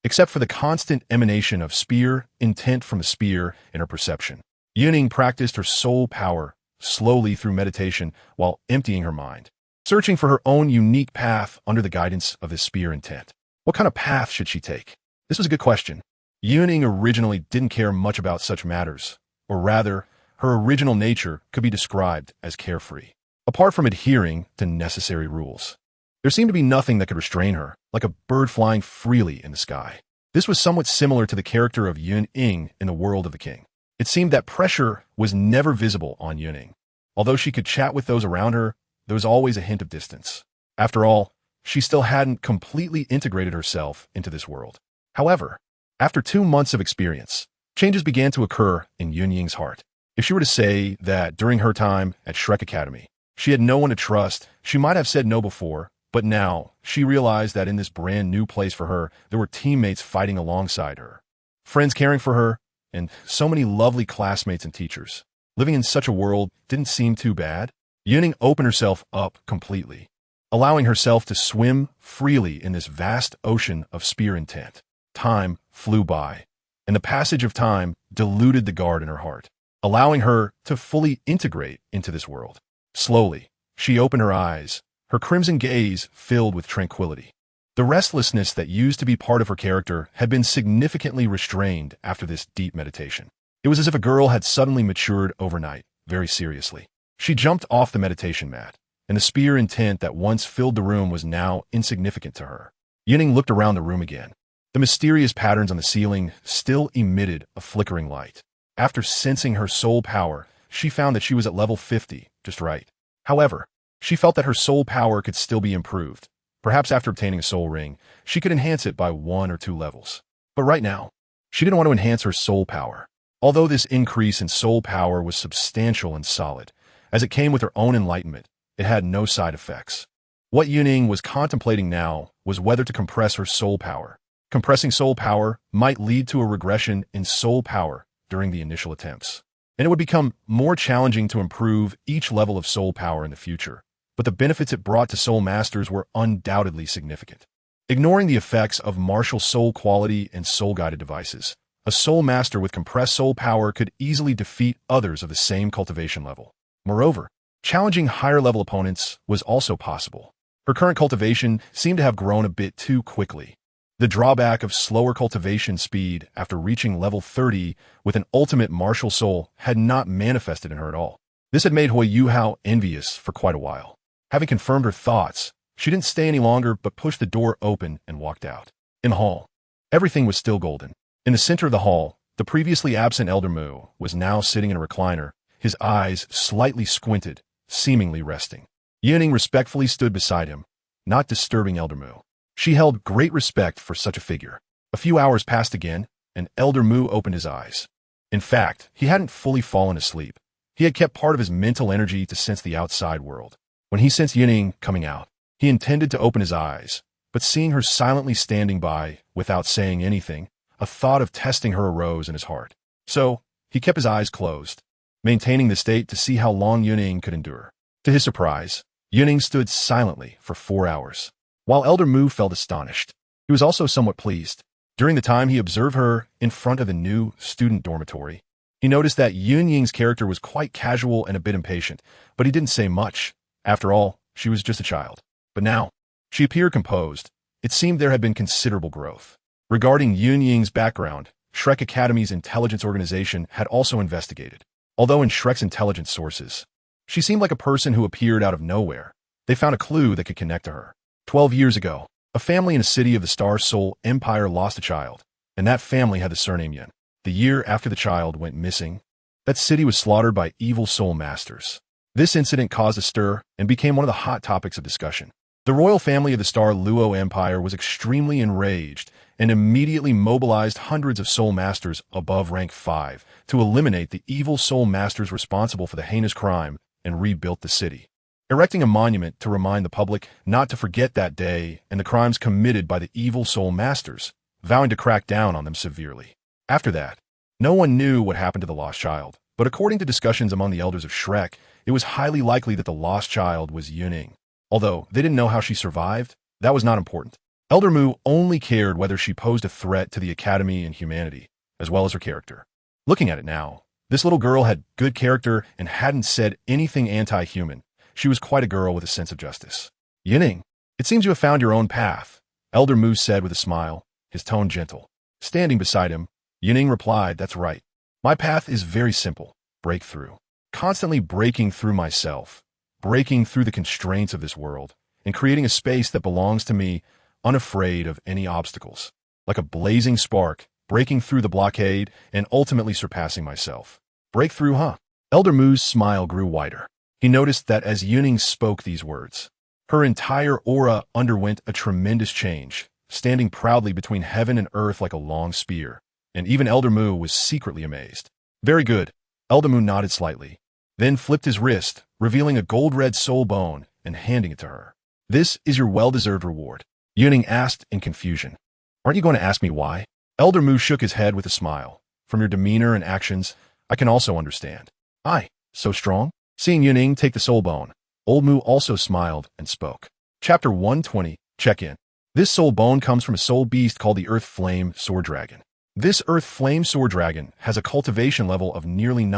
except for the constant emanation of spear intent from the spear in her perception. Yun Ying practiced her soul power slowly through meditation while emptying her mind, searching for her own unique path under the guidance of this spear intent. What kind of path should she take? This was a good question. Yun Ying originally didn't care much about such matters, or rather, her original nature could be described as carefree. Apart from adhering to necessary rules, there seemed to be nothing that could restrain her, like a bird flying freely in the sky. This was somewhat similar to the character of Yun Ying in the world of the king. It seemed that pressure was never visible on Yun Ying. Although she could chat with those around her, there was always a hint of distance. After all, she still hadn't completely integrated herself into this world. However, after 2 months of experience, changes began to occur in Yun Ying's heart. If she were to say that during her time at Shrek Academy, she had no one to trust, she might have said no before, but now she realized that in this brand new place for her, there were teammates fighting alongside her, friends caring for her, and so many lovely classmates and teachers. Living in such a world didn't seem too bad. Yun Ying opened herself up completely. allowing herself to swim freely in this vast ocean of spear intent. Time flew by, and the passage of time diluted the guard in her heart, allowing her to fully integrate into this world. Slowly, she opened her eyes, her crimson gaze filled with tranquility. The restlessness that used to be part of her character had been significantly restrained after this deep meditation. It was as if a girl had suddenly matured overnight, very seriously. She jumped off the meditation mat, and the spear intent that once filled the room was now insignificant to her. Yun Ying looked around the room again. The mysterious patterns on the ceiling still emitted a flickering light. After sensing her soul power, she found that she was at level 50, just right. However, she felt that her soul power could still be improved. Perhaps after obtaining a soul ring, she could enhance it by 1 or 2 levels. But right now, she didn't want to enhance her soul power. Although this increase in soul power was substantial and solid, as it came with her own enlightenment, it had no side effects. What Yun Ying was contemplating now was whether to compress her soul power. Compressing soul power might lead to a regression in soul power during the initial attempts, and it would become more challenging to improve each level of soul power in the future. But the benefits it brought to soul masters were undoubtedly significant. Ignoring the effects of martial soul quality and soul-guided devices, a soul master with compressed soul power could easily defeat others of the same cultivation level. Moreover, challenging higher-level opponents was also possible. Her current cultivation seemed to have grown a bit too quickly. The drawback of slower cultivation speed after reaching level 30 with an ultimate martial soul had not manifested in her at all. This had made Huiyuhao envious for quite a while. Having confirmed her thoughts, she didn't stay any longer but pushed the door open and walked out. In the hall, everything was still golden. In the center of the hall, the previously absent Elder Mu was now sitting in a recliner, his eyes slightly squinted, seemingly resting. Yun Ying respectfully stood beside him, not disturbing Elder Mu. She held great respect for such a figure. A few hours passed again, and Elder Mu opened his eyes. In fact, he hadn't fully fallen asleep. He had kept part of his mental energy to sense the outside world. When he sensed Yun Ying coming out, he intended to open his eyes, but seeing her silently standing by, without saying anything, a thought of testing her arose in his heart. So, he kept his eyes closed, maintaining the state to see how long Yun Ying could endure. To his surprise, Yun Ying stood silently for 4 hours. While Elder Mu felt astonished, he was also somewhat pleased. During the time he observed her in front of the new student dormitory, he noticed that Yun Ying's character was quite casual and a bit impatient, but he didn't say much. After all, she was just a child. But now, she appeared composed. It seemed there had been considerable growth. Regarding Yun Ying's background, Shrek Academy's intelligence organization had also investigated. Although in Shrek's intelligence sources, she seemed like a person who appeared out of nowhere. They found a clue that could connect to her. 12 years ago, a family in a city of the Star Soul Empire lost a child, and that family had the surname Yun. The year after the child went missing, that city was slaughtered by evil soul masters. This incident caused a stir and became one of the hot topics of discussion. The royal family of the Douluo Empire was extremely enraged and immediately mobilized hundreds of soul masters above rank 5 to eliminate the evil soul masters responsible for the heinous crime and rebuilt the city, erecting a monument to remind the public not to forget that day and the crimes committed by the evil soul masters, vowing to crack down on them severely. After that, no one knew what happened to the lost child, but according to discussions among the elders of Shrek, it was highly likely that the lost child was Yun Ying. Although they didn't know how she survived, that was not important. Elder Mu only cared whether she posed a threat to the Academy and humanity, as well as her character. Looking at it now, this little girl had good character and hadn't said anything anti-human. She was quite a girl with a sense of justice. Yun Ying, it seems you have found your own path, Elder Mu said with a smile, his tone gentle. Standing beside him, Yun Ying replied, that's right. My path is very simple. Breakthrough. Constantly breaking through myself, breaking through the constraints of this world, and creating a space that belongs to me, unafraid of any obstacles. Like a blazing spark, breaking through the blockade and ultimately surpassing myself. Breakthrough, huh? Elder Mu's smile grew wider. He noticed that as Yun Ying spoke these words, her entire aura underwent a tremendous change, standing proudly between heaven and earth like a long spear, and even Elder Mu was secretly amazed. Very good. Elder Mu nodded slightly, then flipped his wrist, revealing a gold-red soul bone and handing it to her. This is your well-deserved reward. Yun Ying asked in confusion. Aren't you going to ask me why? Elder Mu shook his head with a smile. From your demeanor and actions, I can also understand. Aye, so strong? Seeing Yun Ying take the soul bone, Old Mu also smiled and spoke. Chapter 120, Check-in. This soul bone comes from a soul beast called the Earth Flame Sword Dragon. This Earth Flame Sword Dragon has a cultivation level of nearly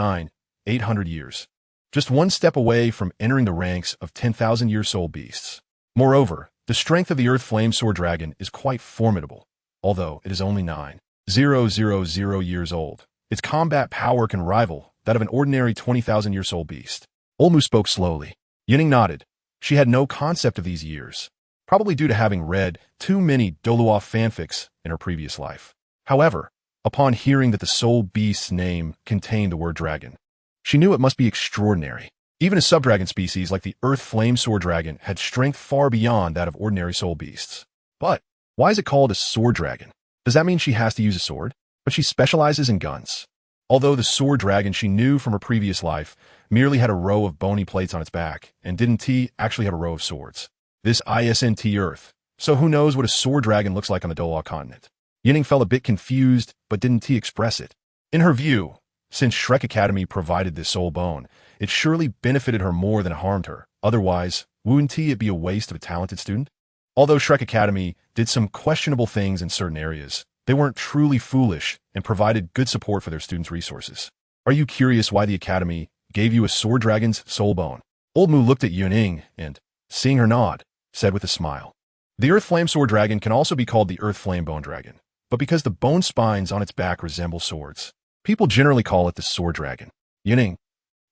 800 years, just one step away from entering the ranks of 10,000-year soul beasts. Moreover, the strength of the Earth Flame Sword Dragon is quite formidable, although it is only 9,000 years old. Its combat power can rival that of an ordinary 20,000-year soul beast. Olmu spoke slowly. Yun Ying nodded. She had no concept of these years, probably due to having read too many Douluo fanfics in her previous life. However, upon hearing that the soul beast's name contained the word dragon, she knew it must be extraordinary. Even a subdragon species like the Earth Flame Sword Dragon had strength far beyond that of ordinary soul beasts. But why is it called a sword dragon? Does that mean she has to use a sword? But she specializes in guns. Although the sword dragon she knew from her previous life merely had a row of bony plates on its back, and didn't actually have a row of swords. This isn't Earth, so who knows what a sword dragon looks like on the Douluo continent. Yun Ying felt a bit confused, but didn't express it. In her view, since Shrek Academy provided this soul bone, it surely benefited her more than it harmed her. Otherwise, wouldn't it be a waste of a talented student? Although Shrek Academy did some questionable things in certain areas, they weren't truly foolish and provided good support for their students' resources. Are you curious why the Academy gave you a sword dragon's soul bone? Old Mu looked at Yun Ying and, seeing her nod, said with a smile. The Earth Flame Sword Dragon can also be called the Earth Flame Bone Dragon, but because the bone spines on its back resemble swords, people generally call it the Sword Dragon. Yun Ying.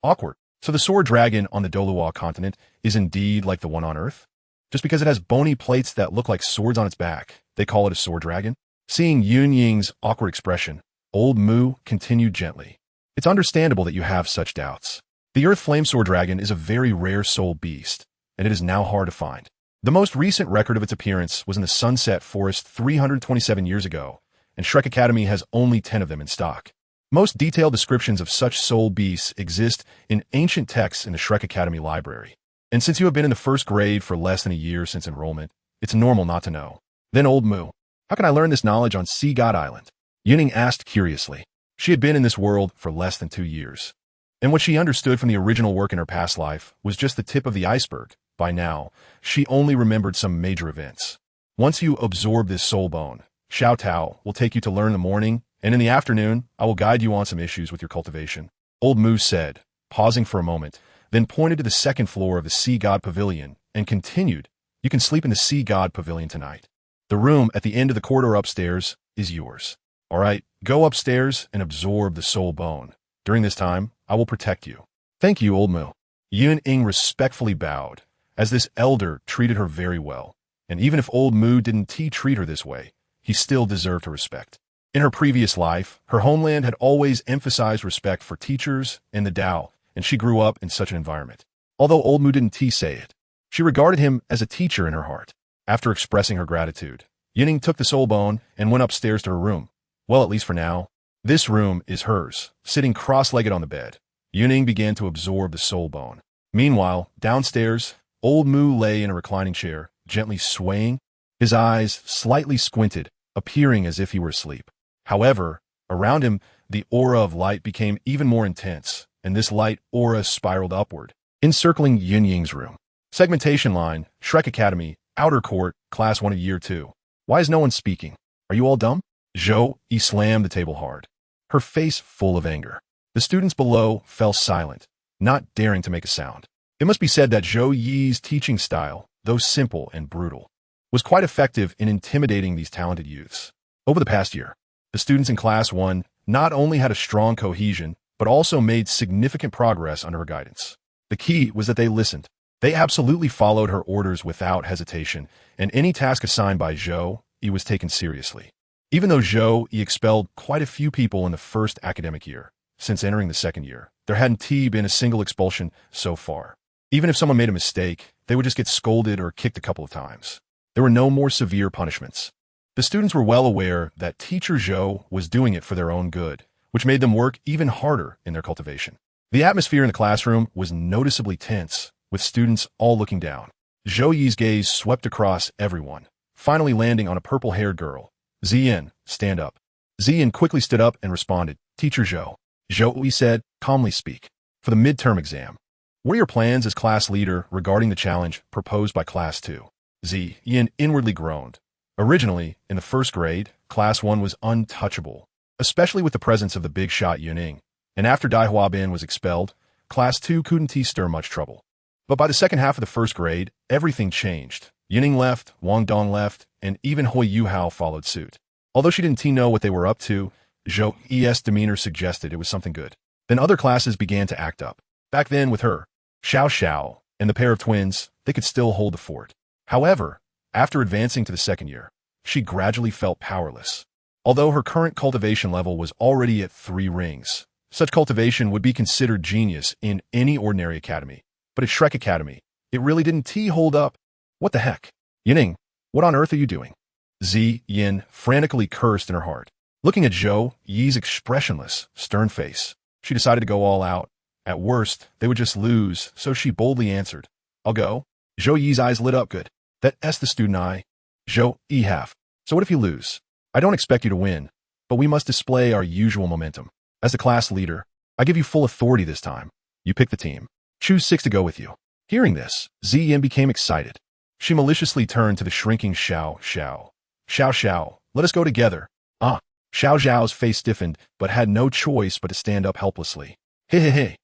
Awkward. So the Sword Dragon on the Douluo continent is indeed like the one on Earth? Just because it has bony plates that look like swords on its back, they call it a Sword Dragon? Seeing Yun Ying's awkward expression, Old Mu continued gently. It's understandable that you have such doubts. The Earth Flame Sword Dragon is a very rare soul beast, and it is now hard to find. The most recent record of its appearance was in the Sunset Forest 327 years ago, and Shrek Academy has only 10 of them in stock. Most detailed descriptions of such soul beasts exist in ancient texts in the Shrek Academy library. And since you have been in the first grade for less than a year since enrollment, it's normal not to know. Then Old Mu. How can I learn this knowledge on Sea God Island? Yun Ying asked curiously. She had been in this world for less than 2 years. And what she understood from the original work in her past life was just the tip of the iceberg. By now, she only remembered some major events. Once you absorb this soul bone, Xiao Tao will take you to learn in the morning, and in the afternoon, I will guide you on some issues with your cultivation. Old Mu said, pausing for a moment, then pointed to the second floor of the Sea God Pavilion and continued, you can sleep in the Sea God Pavilion tonight. The room at the end of the corridor upstairs is yours. All right, go upstairs and absorb the soul bone. During this time, I will protect you. Thank you, Old Mu. Yun Ying respectfully bowed, as this elder treated her very well. And even if Old Mu didn't treat her this way, he still deserved her respect. In her previous life, her homeland had always emphasized respect for teachers and the Tao, and she grew up in such an environment. Although Old Mu didn't say it, she regarded him as a teacher in her heart. After expressing her gratitude, Yun Ying took the soul bone and went upstairs to her room. Well, at least for now. This room is hers, sitting cross-legged on the bed. Yun Ying began to absorb the soul bone. Meanwhile, downstairs, Old Mu lay in a reclining chair, gently swaying, his eyes slightly squinted, appearing as if he were asleep. However, around him, the aura of light became even more intense, and this light aura spiraled upward, encircling Yun Ying's room. Segmentation line, Shrek Academy, Outer Court, Class 1 of Year 2. Why is no one speaking? Are you all dumb? Zhou Yi slammed the table hard, her face full of anger. The students below fell silent, not daring to make a sound. It must be said that Zhou Yi's teaching style, though simple and brutal, was quite effective in intimidating these talented youths. Over the past year, the students in Class 1 not only had a strong cohesion, but also made significant progress under her guidance. The key was that they listened. They absolutely followed her orders without hesitation, and any task assigned by Zhou Yi was taken seriously. Even though Zhou Yi expelled quite a few people in the first academic year, since entering the second year, there hadn't been a single expulsion so far. Even if someone made a mistake, they would just get scolded or kicked a couple of times. There were no more severe punishments. The students were well aware that Teacher Zhou was doing it for their own good, which made them work even harder in their cultivation. The atmosphere in the classroom was noticeably tense, with students all looking down. Zhou Yi's gaze swept across everyone, finally landing on a purple-haired girl. Ziyin, stand up. Ziyin quickly stood up and responded, Teacher Zhou. Zhou Yi said, calmly speak. For the midterm exam, what are your plans as class leader regarding the challenge proposed by Class 2? Yin inwardly groaned. Originally, in the first grade, Class 1 was untouchable, especially with the presence of the big shot Yun Ying. And after Bin was expelled, Class 2 couldn't stir much trouble. But by the second half of the first grade, everything changed. Yun Ying left, Wang Dong left, and even Hui Yuhao followed suit. Although she didn't know what they were up to, Zhou Yi's demeanor suggested it was something good. Then other classes began to act up. Back then, with her, Xiao Xiao, and the pair of twins, they could still hold the fort. However, after advancing to the second year, she gradually felt powerless. Although her current cultivation level was already at 3 rings, such cultivation would be considered genius in any ordinary academy. But at Shrek Academy, it really didn't hold up. What the heck? Yun Ying, what on earth are you doing? Yin frantically cursed in her heart. Looking at Zhou Yi's expressionless, stern face, she decided to go all out. At worst, they would just lose, so she boldly answered, "I'll go." Zhou Yi's eyes lit up. Good. That's the student eye. Zhou Yi half. So what if you lose? I don't expect you to win, but we must display our usual momentum. As the class leader, I give you full authority this time. You pick the team. Choose 6 to go with you. Hearing this, Yin became excited. She maliciously turned to the shrinking Xiao Xiao. Xiao Xiao, let us go together. Ah. Xiao Xiao's face stiffened, but had no choice but to stand up helplessly. Hey.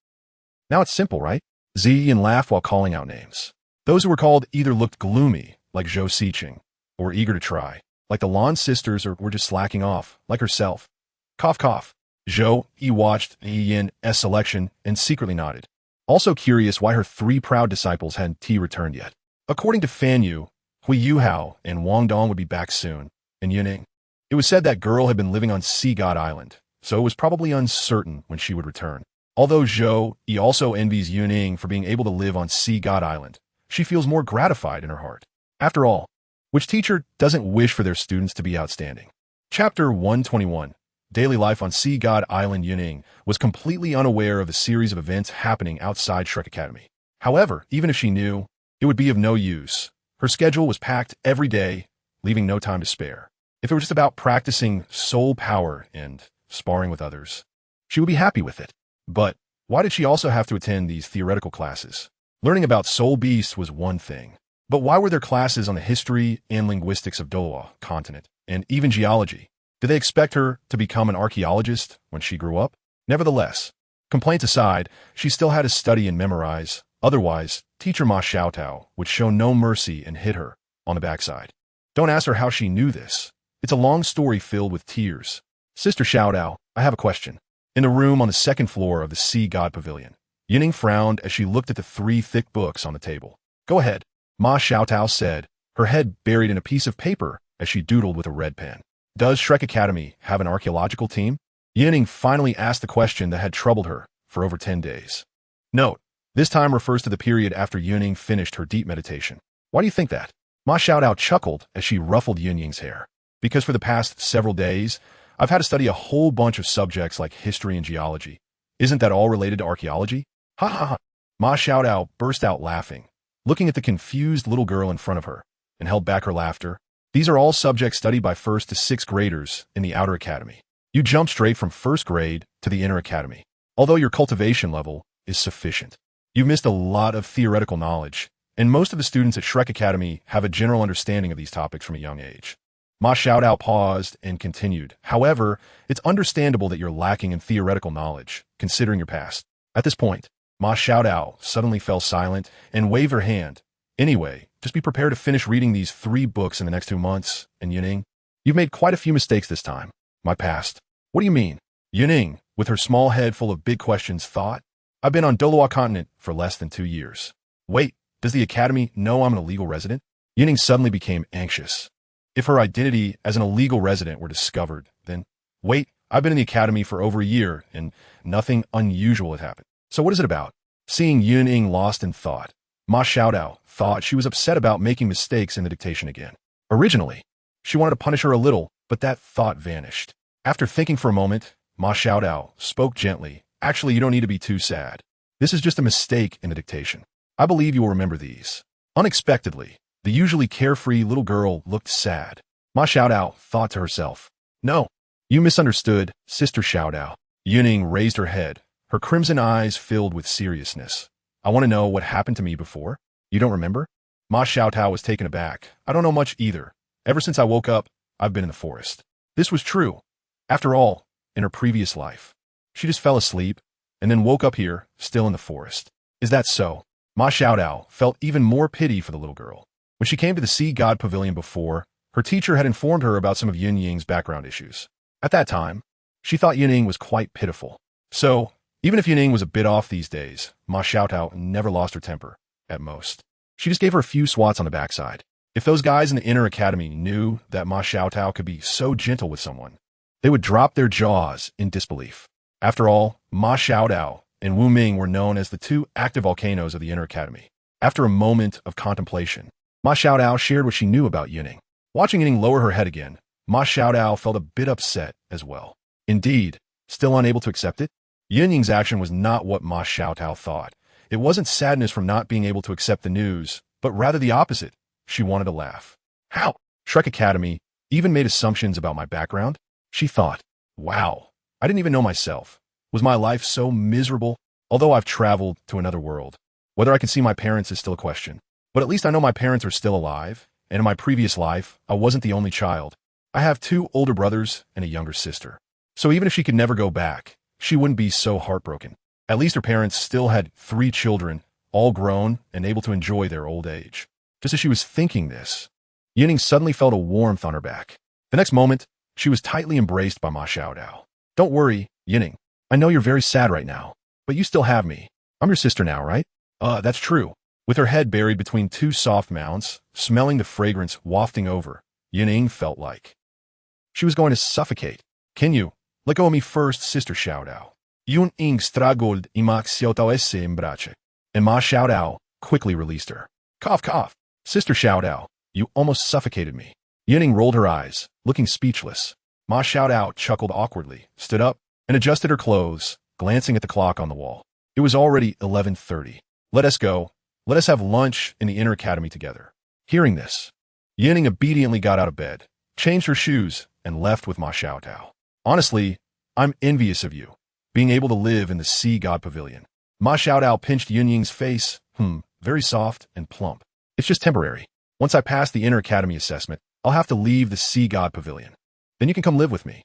Now it's simple, right? Yin laughed while calling out names. Those who were called either looked gloomy, like Zhou Siqing, or eager to try, like the Lan sisters, or were just slacking off, like herself. Cough, cough. Zhou Yi watched Yin's selection and secretly nodded. Also curious why her 3 proud disciples hadn't returned yet. According to Fan Yu, Hui Yuhao and Wang Dong would be back soon, and Yun Ying. It was said that girl had been living on Sea God Island, so it was probably uncertain when she would return. Although Zhou Yi also envies Yun Ying for being able to live on Sea God Island, she feels more gratified in her heart. After all, which teacher doesn't wish for their students to be outstanding? Chapter 121. Daily life on Sea God Island. Yun Ying was completely unaware of the series of events happening outside Shrek Academy. However, even if she knew, it would be of no use. Her schedule was packed every day, leaving no time to spare. If it were just about practicing soul power and sparring with others, she would be happy with it. But why did she also have to attend these theoretical classes? Learning about soul beasts was one thing. But why were there classes on the history and linguistics of Douluo continent, and even geology? Did they expect her to become an archaeologist when she grew up? Nevertheless, complaints aside, she still had to study and memorize. Otherwise, teacher Ma Xiaotao would show no mercy and hit her on the backside. Don't ask her how she knew this. It's a long story filled with tears. Sister Xiaotao, I have a question. In the room on the 2nd floor of the Sea God Pavilion, Yun Ying frowned as she looked at the 3 thick books on the table. Go ahead, Ma Xiaotao said, her head buried in a piece of paper as she doodled with a red pen. Does Shrek Academy have an archaeological team? Yun Ying finally asked the question that had troubled her for over 10 days. Note, this time refers to the period after Yun Ying finished her deep meditation. Why do you think that? Ma Xiaotao chuckled as she ruffled Yun Ying's hair. Because for the past several days, I've had to study a whole bunch of subjects like history and geology. Isn't that all related to archaeology? Ha ha ha. Ma Xiaotao burst out laughing, looking at the confused little girl in front of her, and held back her laughter. These are all subjects studied by 1st to 6th graders in the outer academy. You jump straight from 1st grade to the inner academy. Although your cultivation level is sufficient, you've missed a lot of theoretical knowledge, and most of the students at Shrek Academy have a general understanding of these topics from a young age. Ma Xiaotao paused and continued. However, it's understandable that you're lacking in theoretical knowledge, considering your past. At this point, Ma Xiaotao suddenly fell silent and waved her hand. Anyway, just be prepared to finish reading these 3 books in the next 2 months, and Yun Ying, you've made quite a few mistakes this time. My past. What do you mean? Yun Ying, with her small head full of big questions, thought. I've been on Douluo continent for less than 2 years. Wait, does the academy know I'm an illegal resident? Yun Ying suddenly became anxious. If her identity as an illegal resident were discovered, then, wait, I've been in the academy for over a year, and nothing unusual had happened. So what is it about? Seeing Yun Ying lost in thought, Ma Xiaotao thought she was upset about making mistakes in the dictation again. Originally, she wanted to punish her a little, but that thought vanished. After thinking for a moment, Ma Xiaotao spoke gently. Actually, you don't need to be too sad. This is just a mistake in the dictation. I believe you will remember these. Unexpectedly, the usually carefree little girl looked sad. Ma Xiaotao thought to herself, no, you misunderstood, Sister Xiaotao. Yun Ying raised her head, her crimson eyes filled with seriousness. I want to know what happened to me before. You don't remember? Ma Xiaotao was taken aback. I don't know much either. Ever since I woke up, I've been in the forest. This was true. After all, in her previous life, she just fell asleep and then woke up here, still in the forest. Is that so? Ma Xiaotao felt even more pity for the little girl. When she came to the Sea God Pavilion before, her teacher had informed her about some of Yun Ying's background issues. At that time, she thought Yun Ying was quite pitiful. So, even if Yun Ying was a bit off these days, Ma Xiaotao never lost her temper, at most. She just gave her a few swats on the backside. If those guys in the inner academy knew that Ma Xiaotao could be so gentle with someone, they would drop their jaws in disbelief. After all, Ma Xiaotao and Wu Ming were known as the two active volcanoes of the inner academy. After a moment of contemplation, Ma Xiaotao shared what she knew about Yun Ying. Watching Yun Ying lower her head again, Ma Xiaotao felt a bit upset as well. Indeed, still unable to accept it, Yun Ying's action was not what Ma Xiaotao thought. It wasn't sadness from not being able to accept the news, but rather the opposite. She wanted to laugh. How? Shrek Academy even made assumptions about my background? She thought, wow, I didn't even know myself. Was my life so miserable? Although I've traveled to another world. Whether I can see my parents is still a question. But at least I know my parents are still alive, and in my previous life, I wasn't the only child. I have 2 older brothers and a younger sister. So even if she could never go back, she wouldn't be so heartbroken. At least her parents still had 3 children, all grown and able to enjoy their old age. Just as she was thinking this, Yun Ying suddenly felt a warmth on her back. The next moment, she was tightly embraced by Ma Xiaotao. Don't worry, Yun Ying. I know you're very sad right now, but you still have me. I'm your sister now, right? That's true. With her head buried between 2 soft mounds, smelling the fragrance wafting over, Yun Ying felt like she was going to suffocate. Can you let go of me first, Sister Xiaotao? Yun Ying struggled y Ma Xiaotao se embrace, and Ma Xiaotao quickly released her. Cough, cough. Sister Xiaotao, you almost suffocated me. Yun Ying rolled her eyes, looking speechless. Ma Xiaotao chuckled awkwardly, stood up, and adjusted her clothes, glancing at the clock on the wall. It was already 11:30. Let us go. Let us have lunch in the inner academy together. Hearing this, Yun Ying obediently got out of bed, changed her shoes, and left with Ma Xiaotao. Honestly, I'm envious of you, being able to live in the Sea God Pavilion. Ma Xiaotao pinched Yun Ying's face, very soft and plump. It's just temporary. Once I pass the inner academy assessment, I'll have to leave the Sea God Pavilion. Then you can come live with me.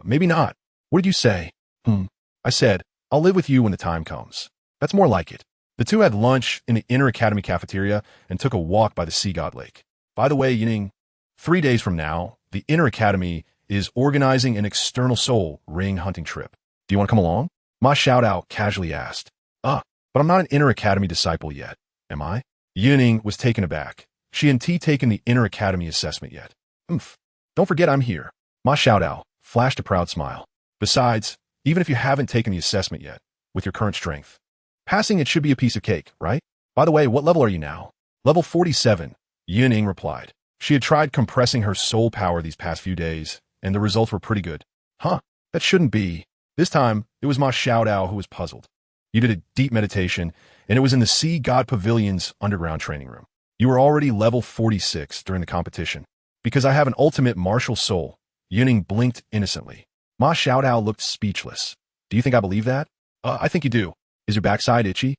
Maybe not. What did you say? I said, I'll live with you when the time comes. That's more like it. The two had lunch in the inner academy cafeteria and took a walk by the Sea God Lake. By the way, Yun Ying, 3 days from now, the inner academy is organizing an external soul ring hunting trip. Do you want to come along? Ma Xiaotao casually asked. But I'm not an inner academy disciple yet, am I? Yun Ying was taken aback. She hadn't taken the inner academy assessment yet. Don't forget I'm here. Ma Xiaotao flashed a proud smile. Besides, even if you haven't taken the assessment yet, with your current strength, passing it should be a piece of cake, right? By the way, what level are you now? Level 47, Yun Ying replied. She had tried compressing her soul power these past few days, and the results were pretty good. That shouldn't be. This time, it was Ma Xiaotao who was puzzled. You did a deep meditation, and it was in the Sea God Pavilion's underground training room. You were already level 46 during the competition. Because I have an ultimate martial soul, Yun Ying blinked innocently. Ma Xiaotao looked speechless. Do you think I believe that? I think you do. Is your backside itchy?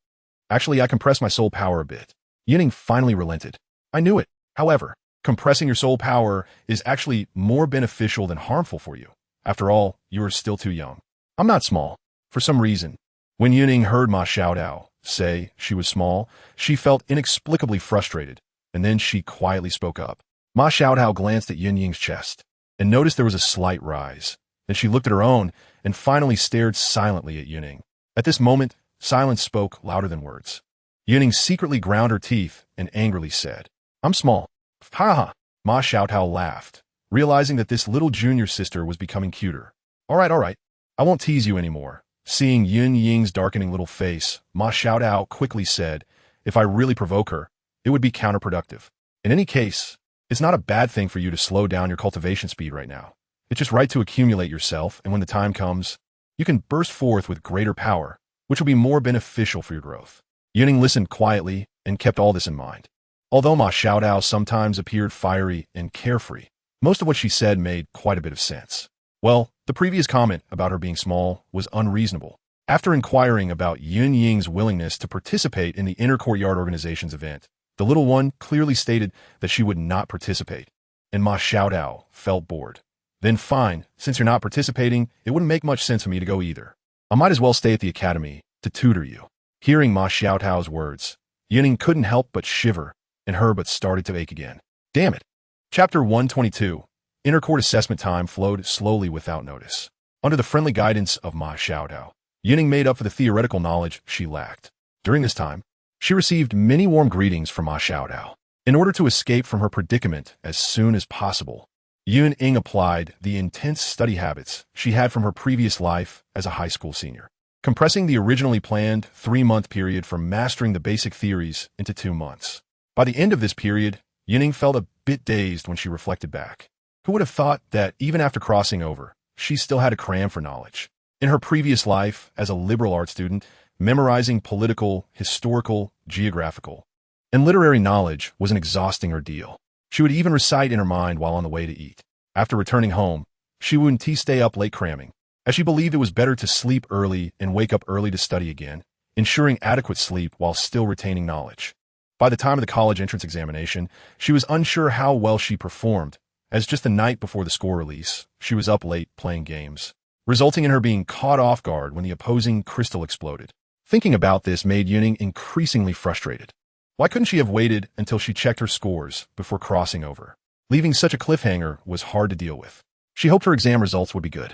Actually, I compressed my soul power a bit. Yun Ying finally relented. I knew it. However, compressing your soul power is actually more beneficial than harmful for you. After all, you are still too young. I'm not small. For some reason, when Yun Ying heard Ma Xiaotao say she was small, she felt inexplicably frustrated, and then she quietly spoke up. Ma Xiaotao glanced at Yun Ying's chest and noticed there was a slight rise. Then she looked at her own and finally stared silently at Yun Ying. At this moment, silence spoke louder than words. Yun Ying secretly ground her teeth and angrily said, I'm small. Ha ha. Ma Xiaotao laughed, realizing that this little junior sister was becoming cuter. All right. I won't tease you anymore. Seeing Yun Ying's darkening little face, Ma Xiaotao quickly said, if I really provoke her, it would be counterproductive. In any case, it's not a bad thing for you to slow down your cultivation speed right now. It's just right to accumulate yourself, and when the time comes, you can burst forth with greater power, which will be more beneficial for your growth. Yun Ying listened quietly and kept all this in mind. Although Ma Xiaotao sometimes appeared fiery and carefree, most of what she said made quite a bit of sense. Well, the previous comment about her being small was unreasonable. After inquiring about Yun Ying's willingness to participate in the Inner Courtyard Organization's event, The little one clearly stated that she would not participate, and Ma Xiaodao felt bored. Then fine, since you're not participating, it wouldn't make much sense for me to go either. I might as well stay at the academy to tutor you. Hearing Ma Xiaotao's words, Yun Ying couldn't help but shiver, and her butt started to ache again. Damn it. Chapter 122. Intercourt assessment time flowed slowly without notice. Under the friendly guidance of Ma Xiaodao, Yun Ying made up for the theoretical knowledge she lacked. During this time, she received many warm greetings from Ma Xiaodao. In order to escape from her predicament as soon as possible, Yun Ying applied the intense study habits she had from her previous life as a high school senior, compressing the originally planned 3-month period from mastering the basic theories into 2 months. By the end of this period, Yun Ying felt a bit dazed when she reflected back. Who would have thought that even after crossing over, she still had to cram for knowledge? In her previous life as a liberal arts student, memorizing political, historical, geographical, and literary knowledge was an exhausting ordeal. She would even recite in her mind while on the way to eat. After returning home, she wouldn't stay up late cramming, as she believed it was better to sleep early and wake up early to study again, ensuring adequate sleep while still retaining knowledge. By the time of the college entrance examination, she was unsure how well she performed, as just the night before the score release, she was up late playing games, resulting in her being caught off guard when the opposing crystal exploded. Thinking about this made Yun Ying increasingly frustrated. Why couldn't she have waited until she checked her scores before crossing over? Leaving such a cliffhanger was hard to deal with. She hoped her exam results would be good.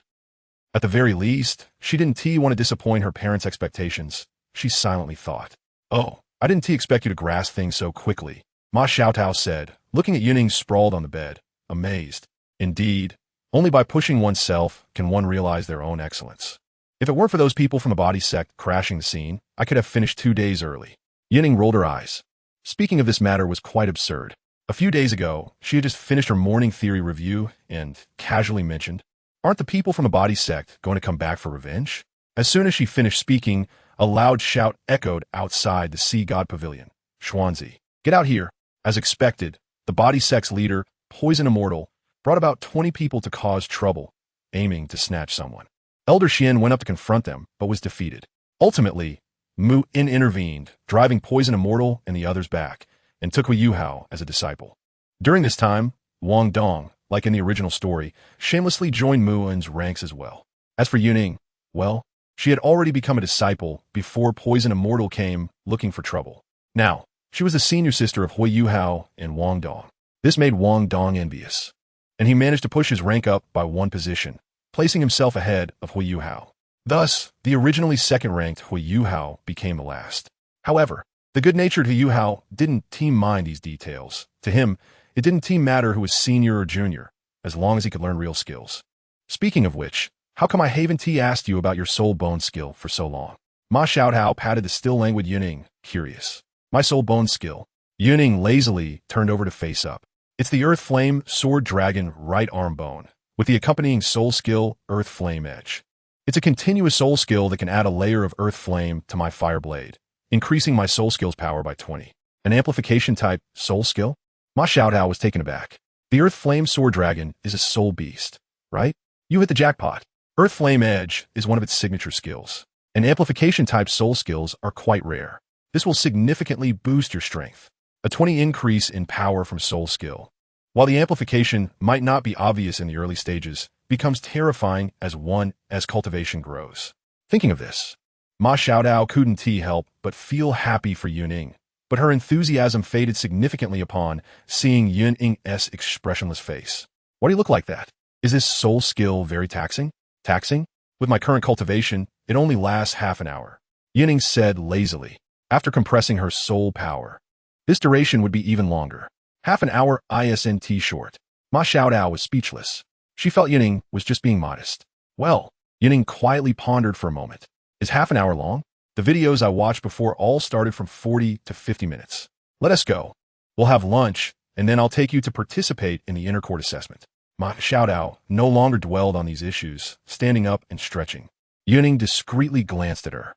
At the very least, she didn't want to disappoint her parents' expectations, she silently thought. Oh, I didn't expect you to grasp things so quickly, Ma Xiaotao said, looking at Yun Ying sprawled on the bed, amazed. Indeed, only by pushing oneself can one realize their own excellence. If it weren't for those people from the body sect crashing the scene, I could have finished 2 days early. Yun Ying rolled her eyes. Speaking of this matter was quite absurd. A few days ago, she had just finished her morning theory review and casually mentioned, aren't the people from the body sect going to come back for revenge? As soon as she finished speaking, a loud shout echoed outside the Sea God Pavilion. Xuanzi, get out here. As expected, the body sect's leader, Poison Immortal, brought about 20 people to cause trouble, aiming to snatch someone. Elder Xian went up to confront them, but was defeated. Ultimately, Mu In intervened, driving Poison Immortal and the others back, and took Hui Yuhao as a disciple. During this time, Wang Dong, like in the original story, shamelessly joined Mu In's ranks as well. As for Yun Ying, well, she had already become a disciple before Poison Immortal came looking for trouble. Now, she was the senior sister of Hui Yuhao and Wang Dong. This made Wang Dong envious, and he managed to push his rank up by 1 position, placing himself ahead of Hui Yuhao. Thus, the originally second-ranked Hui Yuhao became the last. However, the good-natured Hui Yuhao didn't mind these details. To him, it didn't matter who was senior or junior, as long as he could learn real skills. Speaking of which, how come I haven't asked you about your soul bone skill for so long? Ma Xiaodao patted the still languid Yun Ying, curious. My soul bone skill. Yun Ying lazily turned over to face up. It's the Earth Flame Sword Dragon right arm bone, with the accompanying soul skill Earth Flame Edge. It's a continuous soul skill that can add a layer of Earth Flame to my Fire Blade, increasing my soul skill's power by 20. An amplification type soul skill? Ma Xiaodao was taken aback. The Earth Flame Sword Dragon is a soul beast, right? You hit the jackpot. Earth Flame Edge is one of its signature skills, and amplification type soul skills are quite rare. This will significantly boost your strength. A 20 increase in power from soul skill. While the amplification might not be obvious in the early stages, becomes terrifying as cultivation grows. Thinking of this, Ma Xiaodao couldn't help but feel happy for Yun Ying, but her enthusiasm faded significantly upon seeing Yun Ying's expressionless face. Why do you look like that? Is this soul skill very taxing? Taxing? With my current cultivation, it only lasts half an hour, Yun Ying said lazily, after compressing her soul power. This duration would be even longer. Half an hour isn't short. Ma Xiaodao was speechless. She felt Yun Ying was just being modest. Well, Yun Ying quietly pondered for a moment. Is half an hour long? The videos I watched before all started from 40 to 50 minutes. Let us go. We'll have lunch, and then I'll take you to participate in the intercourt assessment. Ma Xiaodao no longer dwelled on these issues, standing up and stretching. Yun Ying discreetly glanced at her.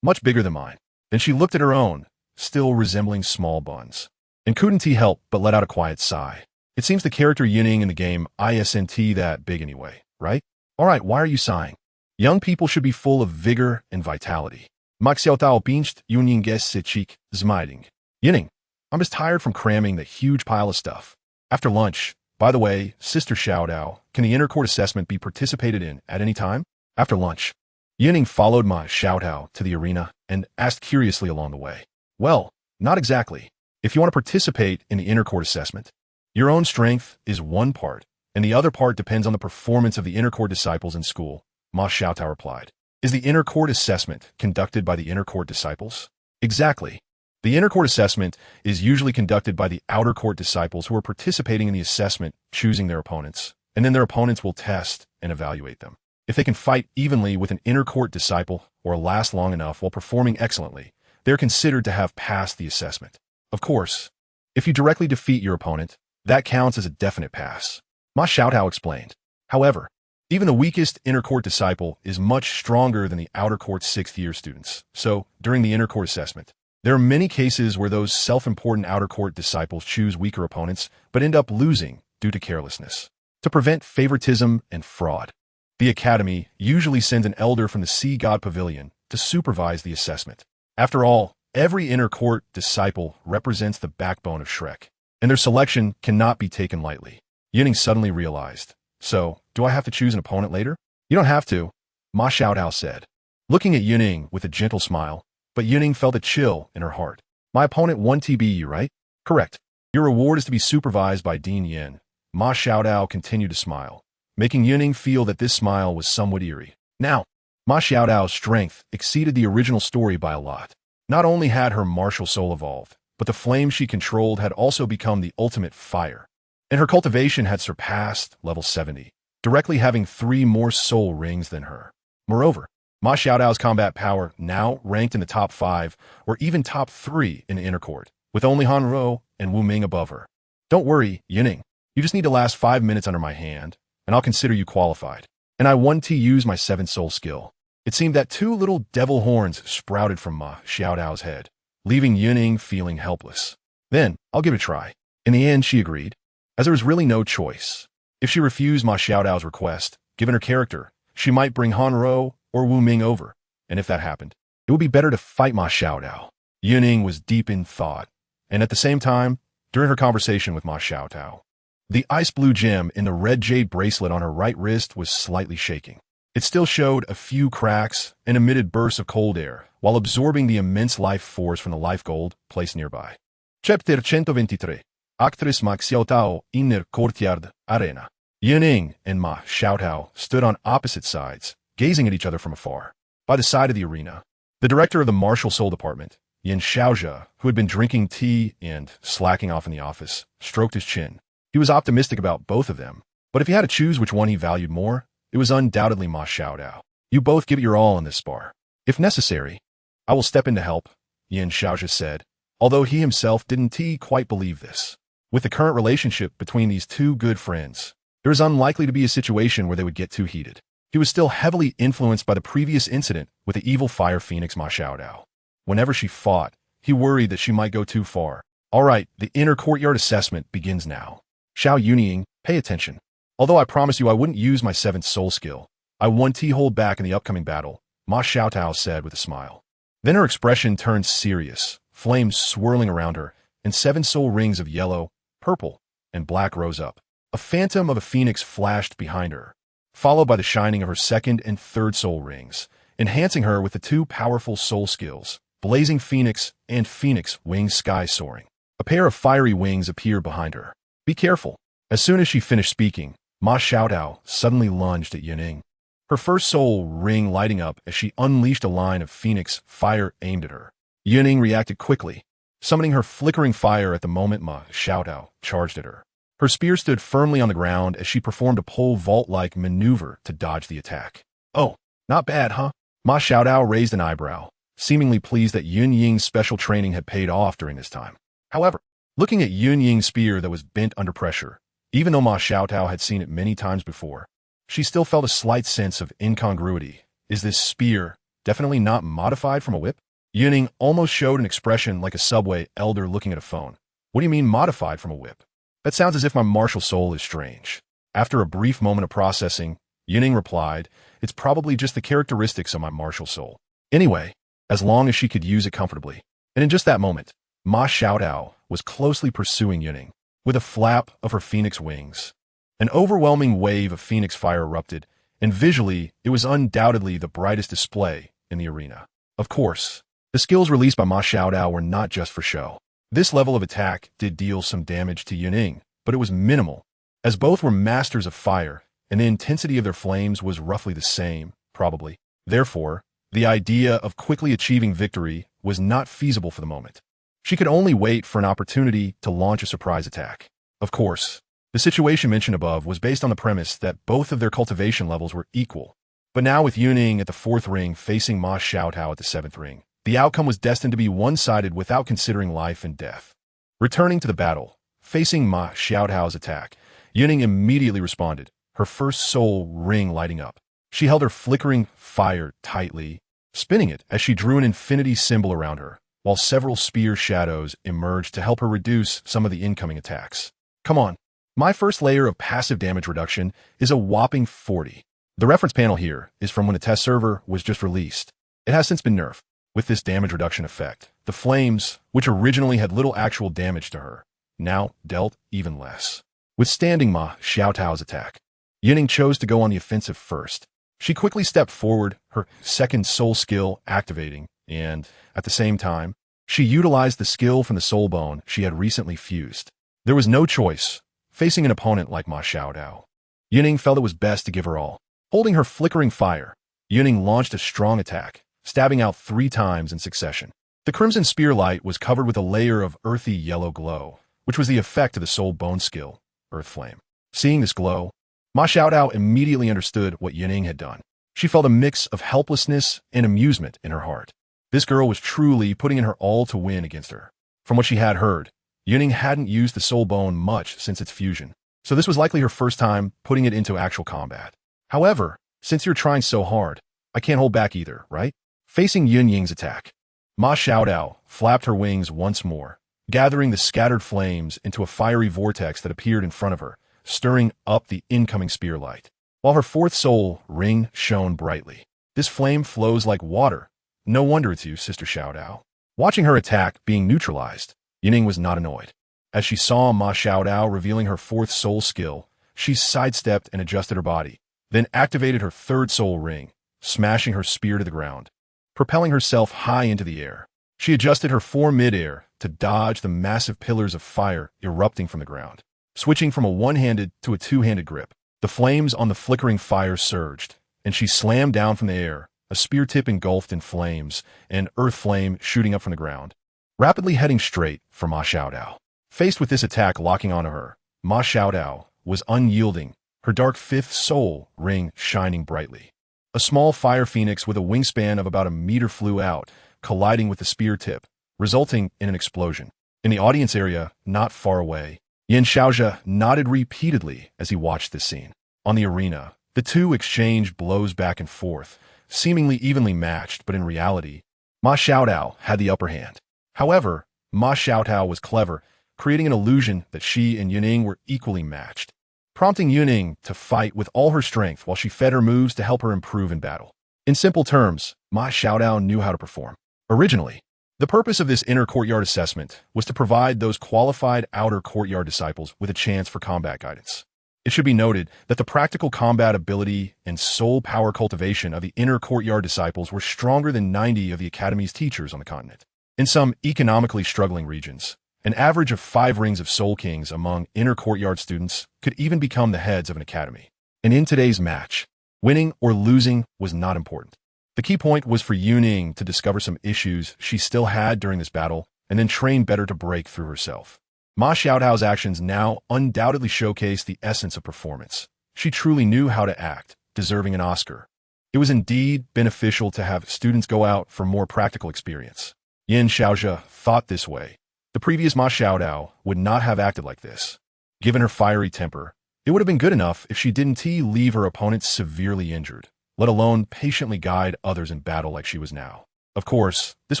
Much bigger than mine. Then she looked at her own, still resembling small buns, and couldn't help but let out a quiet sigh. It seems the character Yun Ying in the game isn't that big anyway, right? Alright, why are you sighing? Young people should be full of vigor and vitality. Ma Xiaodao pinched Yun Ying's cheek, smiling. Yun Ying, I'm just tired from cramming the huge pile of stuff. After lunch, by the way, Sister Xiaodao, can the inner-court assessment be participated in at any time? After lunch, Yun Ying followed Ma Xiaodao to the arena and asked curiously along the way. Well, not exactly. If you want to participate in the inner-court assessment, your own strength is one part, and the other part depends on the performance of the inner-court disciples in school, Ma Xiaodao replied. Is the inner-court assessment conducted by the inner-court disciples? Exactly. The inner-court assessment is usually conducted by the outer-court disciples who are participating in the assessment, choosing their opponents, and then their opponents will test and evaluate them. If they can fight evenly with an inner-court disciple or last long enough while performing excellently, they're considered to have passed the assessment. Of course, if you directly defeat your opponent, that counts as a definite pass. Ma Xiaodao explained. However, even the weakest inner-court disciple is much stronger than the outer-court 6th-year students, so during the inner-court assessment, there are many cases where those self-important outer-court disciples choose weaker opponents but end up losing due to carelessness. To prevent favoritism and fraud, the Academy usually sends an elder from the Sea God Pavilion to supervise the assessment. After all, every inner-court disciple represents the backbone of Shrek, and their selection cannot be taken lightly. Yun Ying suddenly realized. So, do I have to choose an opponent later? You don't have to, Ma Xiaodao said, looking at Yun Ying with a gentle smile, but Yun Ying felt a chill in her heart. My opponent won TBU, right? Correct. Your reward is to be supervised by Dean Yin. Ma Xiaodao continued to smile, making Yun Ying feel that this smile was somewhat eerie. Now, Ma Xiaodao's strength exceeded the original story by a lot. Not only had her martial soul evolved, but the flame she controlled had also become the ultimate fire. And her cultivation had surpassed level 70, directly having 3 more soul rings than her. Moreover, Ma Xiaodao's combat power now ranked in the top 5 or even top 3 in the inner court, with only Han Ro and Wu Ming above her. Don't worry, Yun Ying. You just need to last 5 minutes under my hand, and I'll consider you qualified. And I want to use my 7th soul skill. It seemed that 2 little devil horns sprouted from Ma Xiaodao's head, leaving Yun Ying feeling helpless. Then, I'll give it a try. In the end, she agreed, as there was really no choice. If she refused Ma Xiaodao's request, given her character, she might bring Han Ro or Wu Ming over, and if that happened, it would be better to fight Ma Xiaodao. Yun Ying was deep in thought, and at the same time, during her conversation with Ma Xiaodao, the ice blue gem in the red jade bracelet on her right wrist was slightly shaking. It still showed a few cracks and emitted bursts of cold air, while absorbing the immense life force from the life gold placed nearby. Chapter 123. Actress Ma Xiaodao Inner Courtyard Arena. Yun Ying and Ma Xiaodao stood on opposite sides, gazing at each other from afar. By the side of the arena, the director of the Martial Soul Department, Yin Xiaozhe, who had been drinking tea and slacking off in the office, stroked his chin. He was optimistic about both of them, but if he had to choose which one he valued more, it was undoubtedly Ma Xiaodao. You both give it your all in this spar. If necessary, I will step in to help, Yin Xiaozhe said, although he himself didn't quite believe this. With the current relationship between these 2 good friends, there is unlikely to be a situation where they would get too heated. He was still heavily influenced by the previous incident with the evil fire phoenix Ma Xiaodao. Whenever she fought, he worried that she might go too far. All right, the inner courtyard assessment begins now. Xiao Yunying, pay attention. Although I promise you I wouldn't use my 7th soul skill, I won't hold back in the upcoming battle, Ma Xiaodao said with a smile. Then her expression turned serious, flames swirling around her, and 7 soul rings of yellow, purple, and black rose up. A phantom of a phoenix flashed behind her, followed by the shining of her 2nd and 3rd soul rings, enhancing her with the 2 powerful soul skills, Blazing Phoenix and Phoenix Wings Sky Soaring. A pair of fiery wings appeared behind her. Be careful. As soon as she finished speaking, Ma Xiaodao suddenly lunged at Yun Ying, her 1st soul ring lighting up as she unleashed a line of phoenix fire aimed at her. Yun Ying reacted quickly, summoning her flickering fire at the moment Ma Xiaodao charged at her. Her spear stood firmly on the ground as she performed a pole vault-like maneuver to dodge the attack. Oh, not bad, huh? Ma Xiaodao raised an eyebrow, seemingly pleased that Yun Ying's special training had paid off during this time. However, looking at Yun Ying's spear that was bent under pressure, even though Ma Xiaodao had seen it many times before, she still felt a slight sense of incongruity. Is this spear definitely not modified from a whip? Yun Ying almost showed an expression like a subway elder looking at a phone. What do you mean modified from a whip? That sounds as if my martial soul is strange. After a brief moment of processing, Yun Ying replied, it's probably just the characteristics of my martial soul. Anyway, as long as she could use it comfortably. And in just that moment, Ma Xiaodao was closely pursuing Yun Ying. With a flap of her phoenix wings, an overwhelming wave of phoenix fire erupted, and visually, it was undoubtedly the brightest display in the arena. Of course, the skills released by Ma Xiaodao were not just for show. This level of attack did deal some damage to Yun Ying, but it was minimal, as both were masters of fire, and the intensity of their flames was roughly the same, probably. Therefore, the idea of quickly achieving victory was not feasible for the moment. She could only wait for an opportunity to launch a surprise attack. Of course, the situation mentioned above was based on the premise that both of their cultivation levels were equal. But now with Yun Ying at the 4th ring facing Ma Xiaotao at the 7th ring, the outcome was destined to be one-sided without considering life and death. Returning to the battle, facing Ma Xiaotao's attack, Yun Ying immediately responded, her first soul ring lighting up. She held her flickering fire tightly, spinning it as she drew an infinity symbol around her, while several spear shadows emerged to help her reduce some of the incoming attacks. Come on. My first layer of passive damage reduction is a whopping 40. The reference panel here is from when the test server was just released. It has since been nerfed. With this damage reduction effect, the flames, which originally had little actual damage to her, now dealt even less. Withstanding Ma Xiaotao's attack, Yun Ying chose to go on the offensive first. She quickly stepped forward, her second soul skill activating, and, at the same time, she utilized the skill from the soul bone she had recently fused. There was no choice, facing an opponent like Ma Xiaodao. Yun Ying felt it was best to give her all. Holding her flickering fire, Yun Ying launched a strong attack, stabbing out 3 times in succession. The crimson spear light was covered with a layer of earthy yellow glow, which was the effect of the soul bone skill, Earth Flame. Seeing this glow, Ma Xiaodao immediately understood what Yun Ying had done. She felt a mix of helplessness and amusement in her heart. This girl was truly putting in her all to win against her. From what she had heard, Yun Ying hadn't used the soul bone much since its fusion, so this was likely her first time putting it into actual combat. However, since you're trying so hard, I can't hold back either, right? Facing Yun Ying's attack, Ma Xiaodao flapped her wings once more, gathering the scattered flames into a fiery vortex that appeared in front of her, stirring up the incoming spear light. While her 4th soul ring shone brightly. This flame flows like water. No wonder it's you, Sister Xiaodao. Watching her attack being neutralized, Yun Ying was not annoyed. As she saw Ma Xiaodao revealing her 4th soul skill, she sidestepped and adjusted her body, then activated her 3rd soul ring, smashing her spear to the ground. Propelling herself high into the air, she adjusted her form mid-air to dodge the massive pillars of fire erupting from the ground. Switching from a one-handed to a two-handed grip, the flames on the flickering fire surged, and she slammed down from the air, a spear tip engulfed in flames, and earth flame shooting up from the ground, rapidly heading straight for Ma Xiaodao. Faced with this attack locking onto her, Ma Xiaodao was unyielding, her dark 5th soul ring shining brightly. A small fire phoenix with a wingspan of about a meter flew out, colliding with the spear tip, resulting in an explosion. In the audience area, not far away, Yan Xiaozhe nodded repeatedly as he watched this scene. On the arena, the two exchanged blows back and forth, seemingly evenly matched, but in reality, Ma Xiaodao had the upper hand. However, Ma Xiaotao was clever, creating an illusion that she and Yun Ying were equally matched, prompting Yun Ying to fight with all her strength while she fed her moves to help her improve in battle. In simple terms, Ma Xiaodao knew how to perform. Originally, the purpose of this inner courtyard assessment was to provide those qualified outer courtyard disciples with a chance for combat guidance. It should be noted that the practical combat ability and soul power cultivation of the inner courtyard disciples were stronger than 90 of the academy's teachers on the continent. In some economically struggling regions, an average of 5 rings of Soul Kings among inner courtyard students could even become the heads of an academy. And in today's match, winning or losing was not important. The key point was for Yun Ying to discover some issues she still had during this battle and then train better to break through herself. Ma Xiaotao's actions now undoubtedly showcased the essence of performance. She truly knew how to act, deserving an Oscar. It was indeed beneficial to have students go out for more practical experience. Yan Xiaozhe thought this way. The previous Ma Xiaodao would not have acted like this. Given her fiery temper, it would have been good enough if she didn't leave her opponent severely injured, let alone patiently guide others in battle like she was now. Of course, this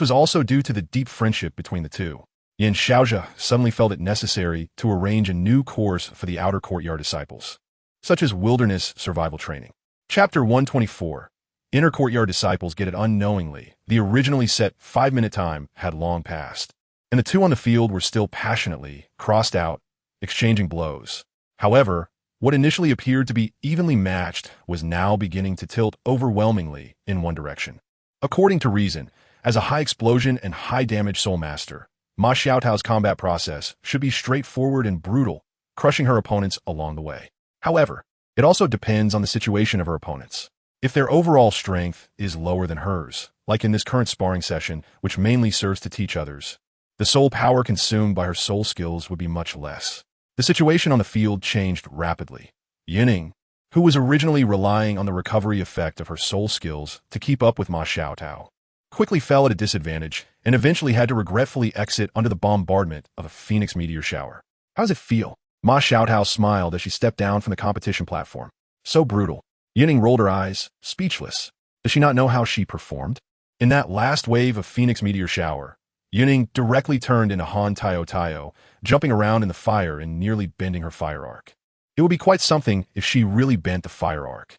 was also due to the deep friendship between the two. Yan Xiaozhe suddenly felt it necessary to arrange a new course for the outer courtyard disciples, such as wilderness survival training. Chapter 124. Inner courtyard disciples get it unknowingly. The originally set 5-minute time had long passed. and the two on the field were still passionately crossed out, exchanging blows. However, what initially appeared to be evenly matched was now beginning to tilt overwhelmingly in one direction. According to reason, as a high-explosion and high-damage Soul Master, Ma Xiaotao's combat process should be straightforward and brutal, crushing her opponents along the way. However, it also depends on the situation of her opponents. If their overall strength is lower than hers, like in this current sparring session, which mainly serves to teach others, the soul power consumed by her soul skills would be much less. The situation on the field changed rapidly. Yun Ying, who was originally relying on the recovery effect of her soul skills to keep up with Ma Xiaotao, quickly fell at a disadvantage and eventually had to regretfully exit under the bombardment of a phoenix meteor shower. How does it feel? Ma Xiaotao smiled as she stepped down from the competition platform. So brutal. Yun Ying rolled her eyes, speechless. Does she not know how she performed? In that last wave of phoenix meteor shower, Yun Ying directly turned into Han Taio Taio, jumping around in the fire and nearly bending her fire arc. It would be quite something if she really bent the fire arc.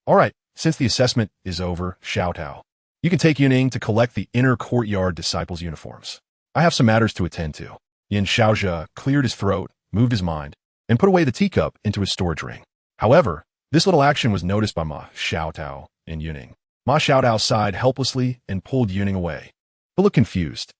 All right, since the assessment is over, Xiaotao, you can take Yun Ying to collect the inner courtyard disciples' uniforms. I have some matters to attend to. Yin Xiaozhe cleared his throat, moved his mind, and put away the teacup into his storage ring. However, this little action was noticed by Ma Xiaotao and Yun Ying. Ma Xiaotao sighed helplessly and pulled Yun Ying away. He looked confused.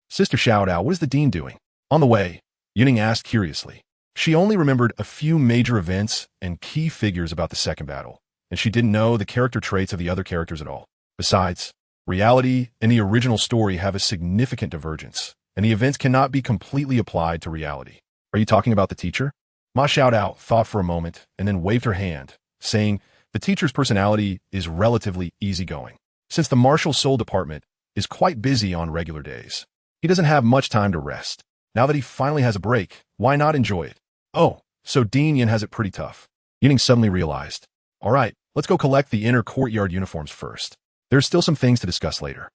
Sister Xiaotao, what is the dean doing? On the way, Yun Ying asked curiously. She only remembered a few major events and key figures about the second battle, and she didn't know the character traits of the other characters at all. Besides, reality and the original story have a significant divergence, and the events cannot be completely applied to reality. Are you talking about the teacher? Ma Xiaotao thought for a moment and then waved her hand, saying the teacher's personality is relatively easygoing. Since the martial soul department is quite busy on regular days, he doesn't have much time to rest. Now that he finally has a break, why not enjoy it? Oh, so Dean Yin has it pretty tough. Yun Ying suddenly realized. All right, let's go collect the inner courtyard uniforms first. There's still some things to discuss later.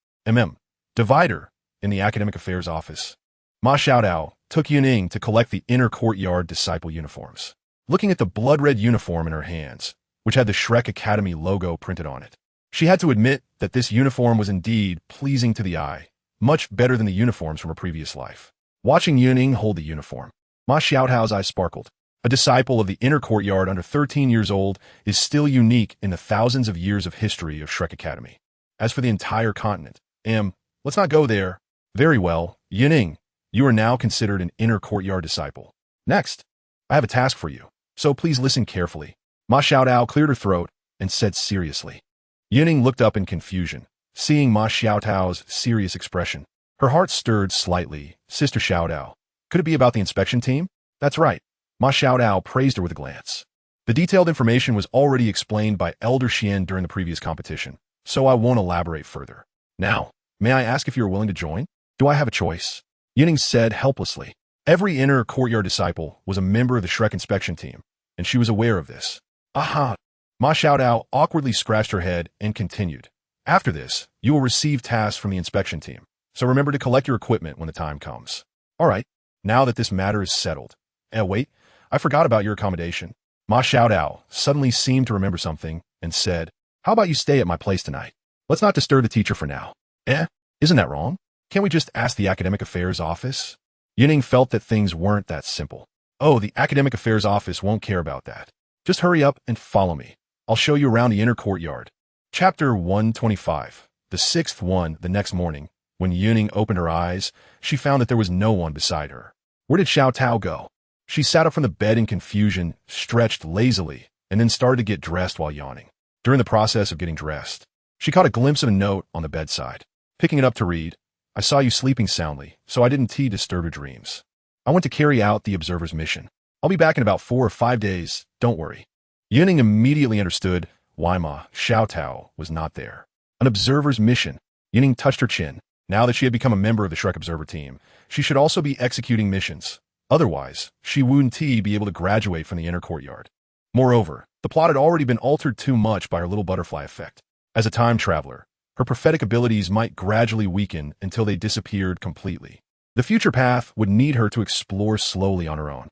Divider, in the academic affairs office. Ma Xiaotao took Yun Ying to collect the inner courtyard disciple uniforms. Looking at the blood-red uniform in her hands, which had the Shrek Academy logo printed on it, she had to admit that this uniform was indeed pleasing to the eye, much better than the uniforms from her previous life. Watching Yun Ying hold the uniform, Ma Xiaotao's eyes sparkled. A disciple of the inner courtyard under 13 years old is still unique in the thousands of years of history of Shrek Academy. As for the entire continent, let's not go there. Very well, Yun Ying, you are now considered an inner courtyard disciple. Next, I have a task for you, so please listen carefully. Ma Xiaotao cleared her throat and said seriously. Yun Ying looked up in confusion, seeing Ma Xiaotao's serious expression. Her heart stirred slightly. Sister Xiaotao, could it be about the inspection team? That's right. Ma Xiaotao praised her with a glance. The detailed information was already explained by Elder Xian during the previous competition, so I won't elaborate further. Now, may I ask if you are willing to join? Do I have a choice? Yun Ying said helplessly. Every inner courtyard disciple was a member of the Shrek inspection team, and she was aware of this. Aha! Ma Xiaotao awkwardly scratched her head and continued. After this, you will receive tasks from the inspection team, so remember to collect your equipment when the time comes. All right, now that this matter is settled. Wait, I forgot about your accommodation. Ma Xiaotao suddenly seemed to remember something and said, how about you stay at my place tonight? Let's not disturb the teacher for now. Isn't that wrong? Can't we just ask the academic affairs office? Yun Ying felt that things weren't that simple. Oh, the academic affairs office won't care about that. Just hurry up and follow me. I'll show you around the inner courtyard. Chapter 125. The sixth one. The next morning, when Yun Ying opened her eyes, she found that there was no one beside her. Where did Xiaotao go? She sat up from the bed in confusion, stretched lazily, and then started to get dressed while yawning. During the process of getting dressed, she caught a glimpse of a note on the bedside. Picking it up to read, I saw you sleeping soundly, so I didn't disturb your dreams. I went to carry out the observer's mission. I'll be back in about 4 or 5 days, don't worry. Yun Ying immediately understood why Ma Xiaotao was not there. An observer's mission. Yun Ying touched her chin. Now that she had become a member of the Shrek Observer team, she should also be executing missions. Otherwise, she wouldn't be able to graduate from the inner courtyard. Moreover, the plot had already been altered too much by her little butterfly effect. As a time traveler, her prophetic abilities might gradually weaken until they disappeared completely. The future path would need her to explore slowly on her own.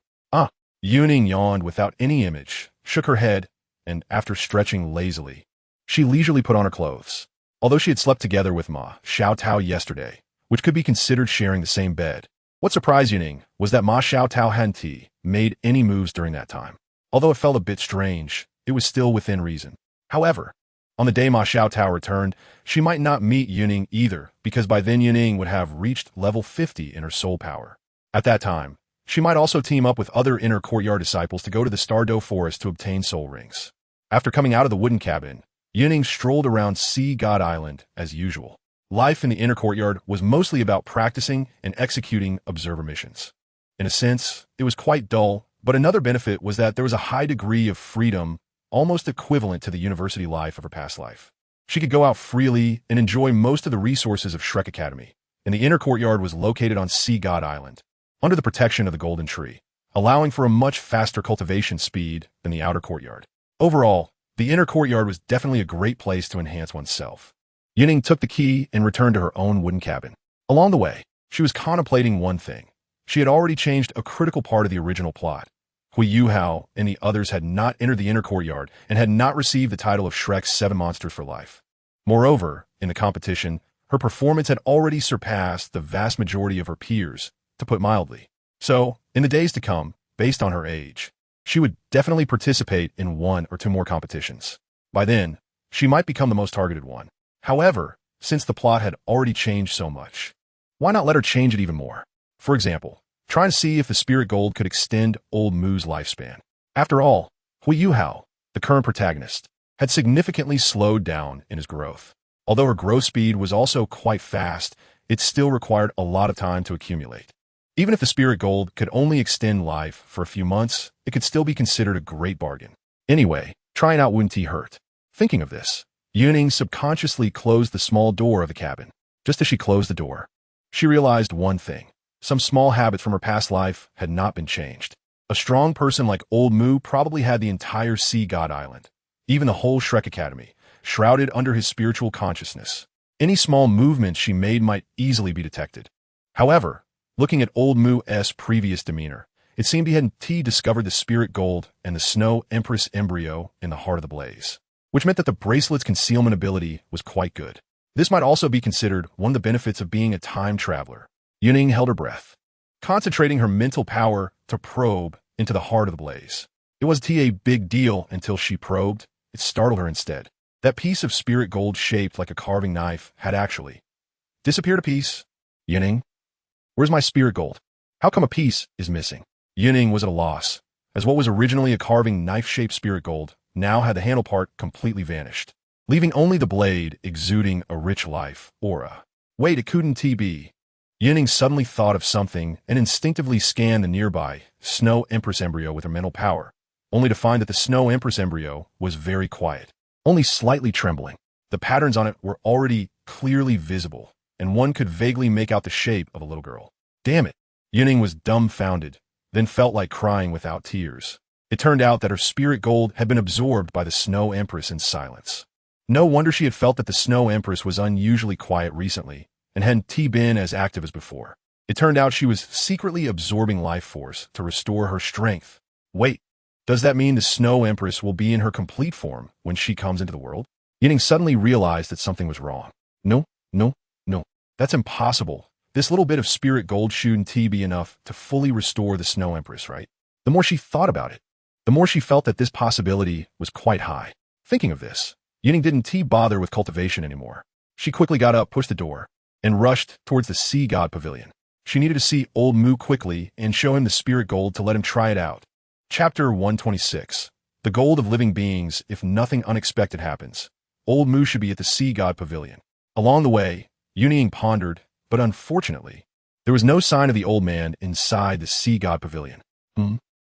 Yun Ying yawned without any image, shook her head, and after stretching lazily, she leisurely put on her clothes. Although she had slept together with Ma Xiaotao yesterday, which could be considered sharing the same bed. What surprised Yun Ying was that Ma Xiaotao hadn't made any moves during that time. Although it felt a bit strange, it was still within reason. However, on the day Ma Xiaotao returned, she might not meet Yun Ying either, because by then Yun Ying would have reached level 50 in her soul power. At that time, she might also team up with other inner courtyard disciples to go to the Douluo forest to obtain soul rings. After coming out of the wooden cabin, Yun Ying strolled around Sea God Island as usual. Life in the inner courtyard was mostly about practicing and executing observer missions. In a sense, it was quite dull, but another benefit was that there was a high degree of freedom, almost equivalent to the university life of her past life. She could go out freely and enjoy most of the resources of Shrek Academy, and the inner courtyard was located on Sea God Island, under the protection of the Golden Tree, allowing for a much faster cultivation speed than the outer courtyard. Overall, the inner courtyard was definitely a great place to enhance oneself. Yun Ying took the key and returned to her own wooden cabin. Along the way, she was contemplating one thing. She had already changed a critical part of the original plot. Hui Yuhao and the others had not entered the inner courtyard and had not received the title of Shrek's 7 Monsters for Life. Moreover, in the competition, her performance had already surpassed the vast majority of her peers, to put mildly. So, in the days to come, based on her age, she would definitely participate in 1 or 2 more competitions. By then, she might become the most targeted one. However, since the plot had already changed so much, why not let her change it even more? For example, trying to see if the spirit gold could extend old Mu's lifespan. After all, Hui Yuhao, the current protagonist, had significantly slowed down in his growth. Although her growth speed was also quite fast, it still required a lot of time to accumulate. Even if the spirit gold could only extend life for a few months, it could still be considered a great bargain. Anyway, trying out wouldn't hurt. Thinking of this, Yun Ying subconsciously closed the small door of the cabin. Just as she closed the door, she realized one thing. Some small habits from her past life had not been changed. A strong person like old Mu probably had the entire Sea God Island, even the whole Shrek Academy, shrouded under his spiritual consciousness. Any small movements she made might easily be detected. However, looking at old Mu's previous demeanor, it seemed he hadn't discovered the spirit gold and the Snow Empress embryo in the heart of the blaze, which meant that the bracelet's concealment ability was quite good. This might also be considered one of the benefits of being a time traveler. Yun Ying held her breath, concentrating her mental power to probe into the heart of the blaze. It wasn't a big deal until she probed. It startled her instead. That piece of spirit gold shaped like a carving knife had actually disappeared a piece. Yun Ying, where's my spirit gold? How come a piece is missing? Yun Ying was at a loss, as what was originally a carving knife-shaped spirit gold now had the handle part completely vanished, leaving only the blade exuding a rich life aura. Wait, it couldn't be. Yun Ying suddenly thought of something and instinctively scanned the nearby Snow Empress embryo with her mental power, only to find that the Snow Empress embryo was very quiet, only slightly trembling. The patterns on it were already clearly visible, and one could vaguely make out the shape of a little girl. Damn it! Yun Ying was dumbfounded, then felt like crying without tears. It turned out that her spirit gold had been absorbed by the Snow Empress in silence. No wonder she had felt that the Snow Empress was unusually quiet recently, and hadn't been as active as before. It turned out she was secretly absorbing life force to restore her strength. Wait, does that mean the Snow Empress will be in her complete form when she comes into the world? Yun Ying suddenly realized that something was wrong. No, that's impossible. This little bit of spirit gold shouldn't be enough to fully restore the Snow Empress, right? The more she thought about it, the more she felt that this possibility was quite high. Thinking of this, Yun Ying didn't bother with cultivation anymore. She quickly got up, pushed the door, and rushed towards the Sea God Pavilion. She needed to see old Mu quickly and show him the spirit gold to let him try it out. Chapter 126. The Gold of Living Beings. If nothing unexpected happens, old Mu should be at the Sea God Pavilion. Along the way, Yun Ying pondered, but unfortunately, there was no sign of the old man inside the Sea God Pavilion.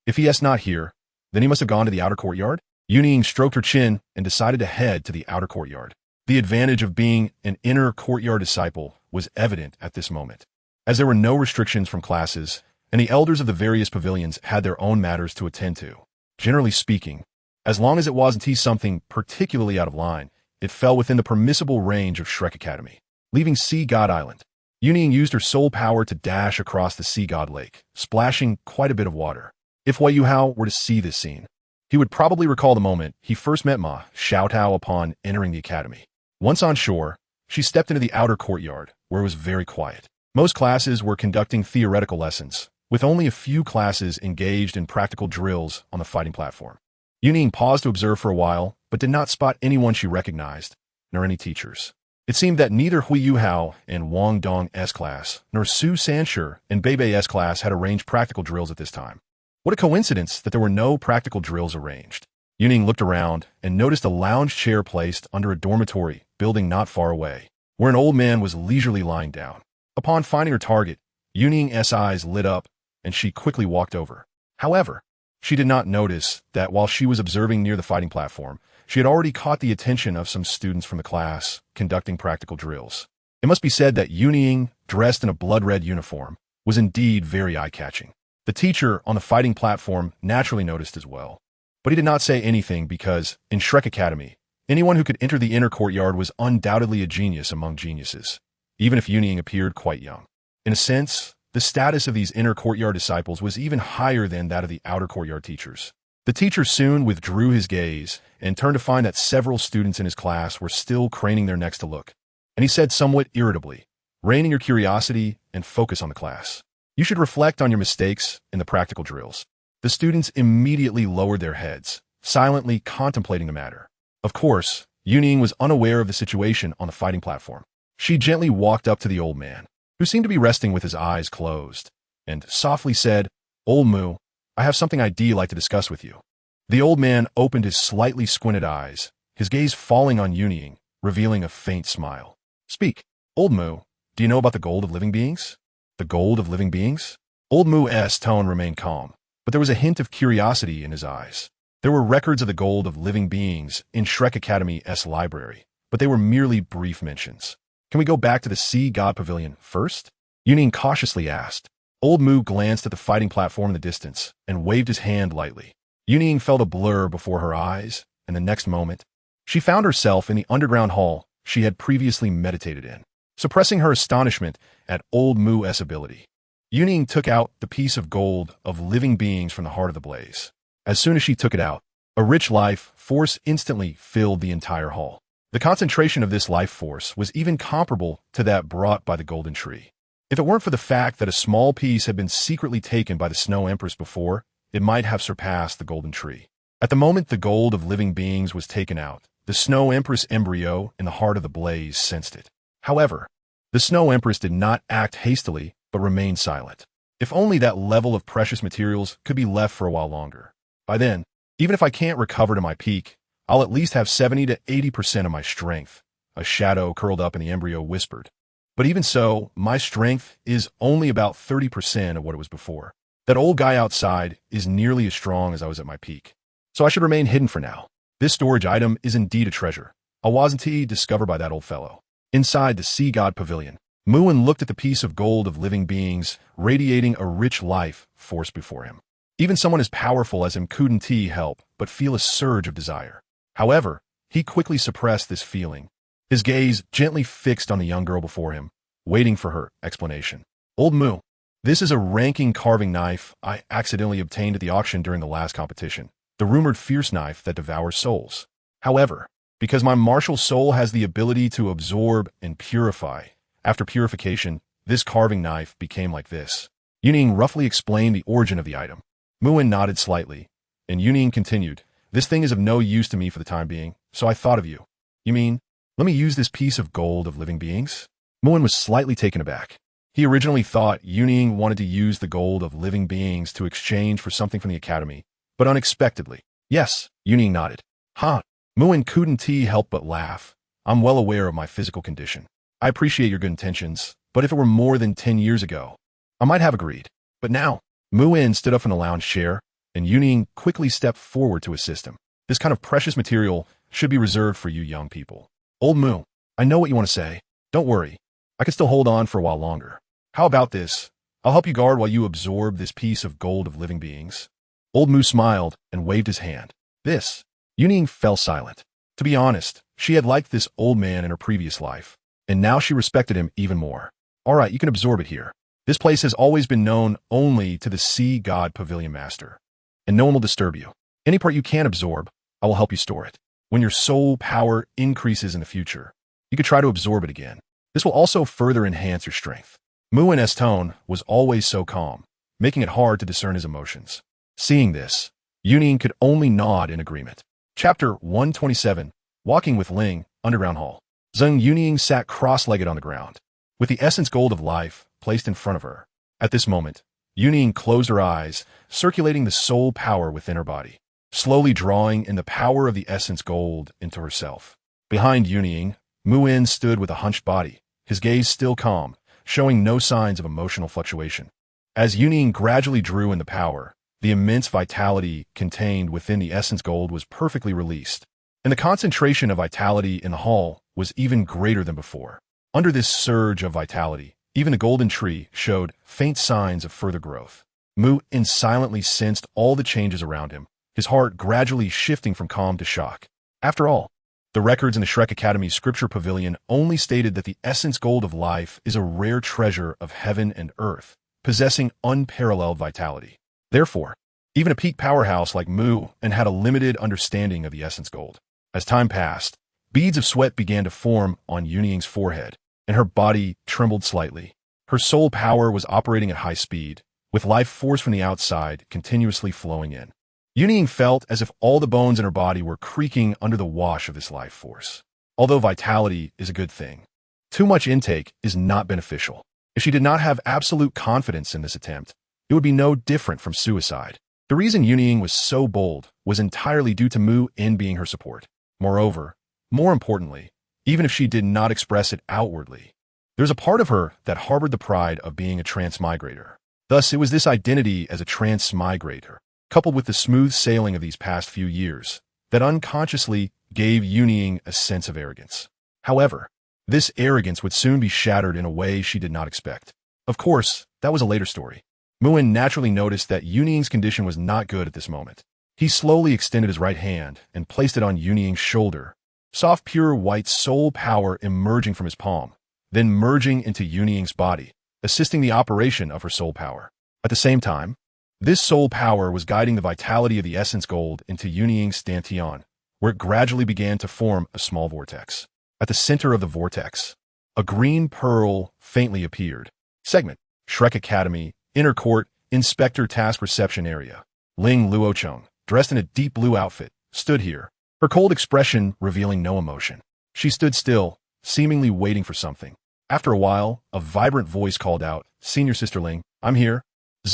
If he is not here, then he must have gone to the outer courtyard? Yun Ying stroked her chin and decided to head to the outer courtyard. The advantage of being an inner courtyard disciple was evident at this moment, as there were no restrictions from classes, and the elders of the various pavilions had their own matters to attend to. Generally speaking, as long as it wasn't something particularly out of line, it fell within the permissible range of Shrek Academy. Leaving Sea God Island, Yun Ying used her soul power to dash across the Sea God Lake, splashing quite a bit of water. If Hui Yuhao were to see this scene, he would probably recall the moment he first met Ma Xiaotao upon entering the academy. Once on shore, she stepped into the outer courtyard, where it was very quiet. Most classes were conducting theoretical lessons, with only a few classes engaged in practical drills on the fighting platform. Yun Ying paused to observe for a while, but did not spot anyone she recognized, nor any teachers. It seemed that neither Hui Yuhao and Wang Dong's class, nor Su Sanshi and Beibei's class had arranged practical drills at this time. What a coincidence that there were no practical drills arranged. Yun Ying looked around and noticed a lounge chair placed under a dormitory building not far away, where an old man was leisurely lying down. Upon finding her target, Yun Ying's eyes lit up, and she quickly walked over. However, she did not notice that while she was observing near the fighting platform, she had already caught the attention of some students from the class conducting practical drills. It must be said that Yun Ying, dressed in a blood-red uniform, was indeed very eye-catching. The teacher on the fighting platform naturally noticed as well. But he did not say anything because, in Shrek Academy, anyone who could enter the inner courtyard was undoubtedly a genius among geniuses, even if Yun Ying appeared quite young. In a sense, the status of these inner courtyard disciples was even higher than that of the outer courtyard teachers. The teacher soon withdrew his gaze and turned to find that several students in his class were still craning their necks to look. And he said somewhat irritably, "Rein in your curiosity and focus on the class. You should reflect on your mistakes in the practical drills." The students immediately lowered their heads, silently contemplating the matter. Of course, Yun Ying was unaware of the situation on the fighting platform. She gently walked up to the old man, who seemed to be resting with his eyes closed, and softly said, "Old Mu, I have something I'd like to discuss with you." The old man opened his slightly squinted eyes, his gaze falling on Yun Ying, revealing a faint smile. "Speak, Old Mu, do you know about the gold of living beings?" "The gold of living beings?" Old Mu's tone remained calm, but there was a hint of curiosity in his eyes. There were records of the gold of living beings in Shrek Academy's library, but they were merely brief mentions. "Can we go back to the Sea God Pavilion first?" Yun Ying cautiously asked. Old Mu glanced at the fighting platform in the distance and waved his hand lightly. Yun Ying felt a blur before her eyes, and the next moment, she found herself in the underground hall she had previously meditated in. Suppressing her astonishment at Old Mu's ability, Yun Ying took out the piece of gold of living beings from the heart of the blaze. As soon as she took it out, a rich life force instantly filled the entire hall. The concentration of this life force was even comparable to that brought by the golden tree. If it weren't for the fact that a small piece had been secretly taken by the Snow Empress before, it might have surpassed the golden tree. At the moment the gold of living beings was taken out, the Snow Empress embryo in the heart of the blaze sensed it. However, the Snow Empress did not act hastily, but remained silent. If only that level of precious materials could be left for a while longer. By then, even if I can't recover to my peak, I'll at least have 70 to 80% of my strength, a shadow curled up in the embryo whispered. But even so, my strength is only about 30% of what it was before. That old guy outside is nearly as strong as I was at my peak. So I should remain hidden for now. This storage item is indeed a treasure, a wasn't discovered by that old fellow. Inside the Sea God Pavilion, Muin looked at the piece of gold of living beings, radiating a rich life force before him. Even someone as powerful as him couldn't help but feel a surge of desire. However, he quickly suppressed this feeling, his gaze gently fixed on the young girl before him, waiting for her explanation. "Old Mu, this is a ranking carving knife I accidentally obtained at the auction during the last competition, the rumored fierce knife that devours souls. However, because my martial soul has the ability to absorb and purify, after purification, this carving knife became like this." Yun Ying roughly explained the origin of the item. Muin nodded slightly, and Yun Ying continued, "This thing is of no use to me for the time being, so I thought of you." "You mean, let me use this piece of gold of living beings?" Muin was slightly taken aback. He originally thought Yun Ying wanted to use the gold of living beings to exchange for something from the academy, but unexpectedly, "Yes," Yun Ying nodded. "Huh." Muin couldn't help but laugh. "I'm well aware of my physical condition. I appreciate your good intentions, but if it were more than 10 years ago, I might have agreed. But now," Muin stood up from the lounge chair, and Yun Ying quickly stepped forward to assist him. "This kind of precious material should be reserved for you young people. Old Mu, I know what you want to say. Don't worry. I can still hold on for a while longer. How about this? I'll help you guard while you absorb this piece of gold of living beings." Old Mu smiled and waved his hand. "This." Yun Ying fell silent. To be honest, she had liked this old man in her previous life, and now she respected him even more. "All right, you can absorb it here. This place has always been known only to the Sea God Pavilion Master, and no one will disturb you. Any part you can't absorb, I will help you store it. When your soul power increases in the future, you could try to absorb it again. This will also further enhance your strength. Mu in tone was always so calm, making it hard to discern his emotions. Seeing this, Yun Ying could only nod in agreement. Chapter 127, Walking with Ling, Underground Hall. Yun Ying sat cross-legged on the ground, with the essence gold of life placed in front of her. At this moment, Yun Ying closed her eyes, circulating the soul power within her body, slowly drawing in the power of the essence gold into herself. Behind Yun Ying, Mu In stood with a hunched body, his gaze still calm, showing no signs of emotional fluctuation. As Yun Ying gradually drew in the power, the immense vitality contained within the essence gold was perfectly released, and the concentration of vitality in the hall was even greater than before. Under this surge of vitality, even the golden tree showed faint signs of further growth. Mu In silently sensed all the changes around him, his heart gradually shifting from calm to shock. After all, the records in the Shrek Academy's scripture pavilion only stated that the essence gold of life is a rare treasure of heaven and earth, possessing unparalleled vitality. Therefore, even a peak powerhouse like Mu In had a limited understanding of the essence gold. As time passed, beads of sweat began to form on Yun Ying's forehead, and her body trembled slightly. Her soul power was operating at high speed, with life force from the outside continuously flowing in. Yun Ying felt as if all the bones in her body were creaking under the wash of this life force. Although vitality is a good thing, too much intake is not beneficial. If she did not have absolute confidence in this attempt, it would be no different from suicide. The reason Yun Ying was so bold was entirely due to Mu In being her support. Moreover, more importantly, even if she did not express it outwardly, there's a part of her that harbored the pride of being a transmigrator. Thus, it was this identity as a transmigrator, coupled with the smooth sailing of these past few years, that unconsciously gave Yun Ying a sense of arrogance. However, this arrogance would soon be shattered in a way she did not expect. Of course, that was a later story. Mu In naturally noticed that Yun Ying's condition was not good at this moment. He slowly extended his right hand and placed it on Yun Ying's shoulder, soft pure white soul power emerging from his palm, then merging into Yun Ying's body, assisting the operation of her soul power. At the same time, this soul power was guiding the vitality of the essence gold into Yun Ying's dantian, where it gradually began to form a small vortex. At the center of the vortex, a green pearl faintly appeared. Segment: Shrek Academy, Inner Court, Inspector Task Reception Area. Ling Luocheng, dressed in a deep blue outfit, stood here, her cold expression revealing no emotion. She stood still, seemingly waiting for something. After a while, a vibrant voice called out, "Senior Sister Ling, I'm here."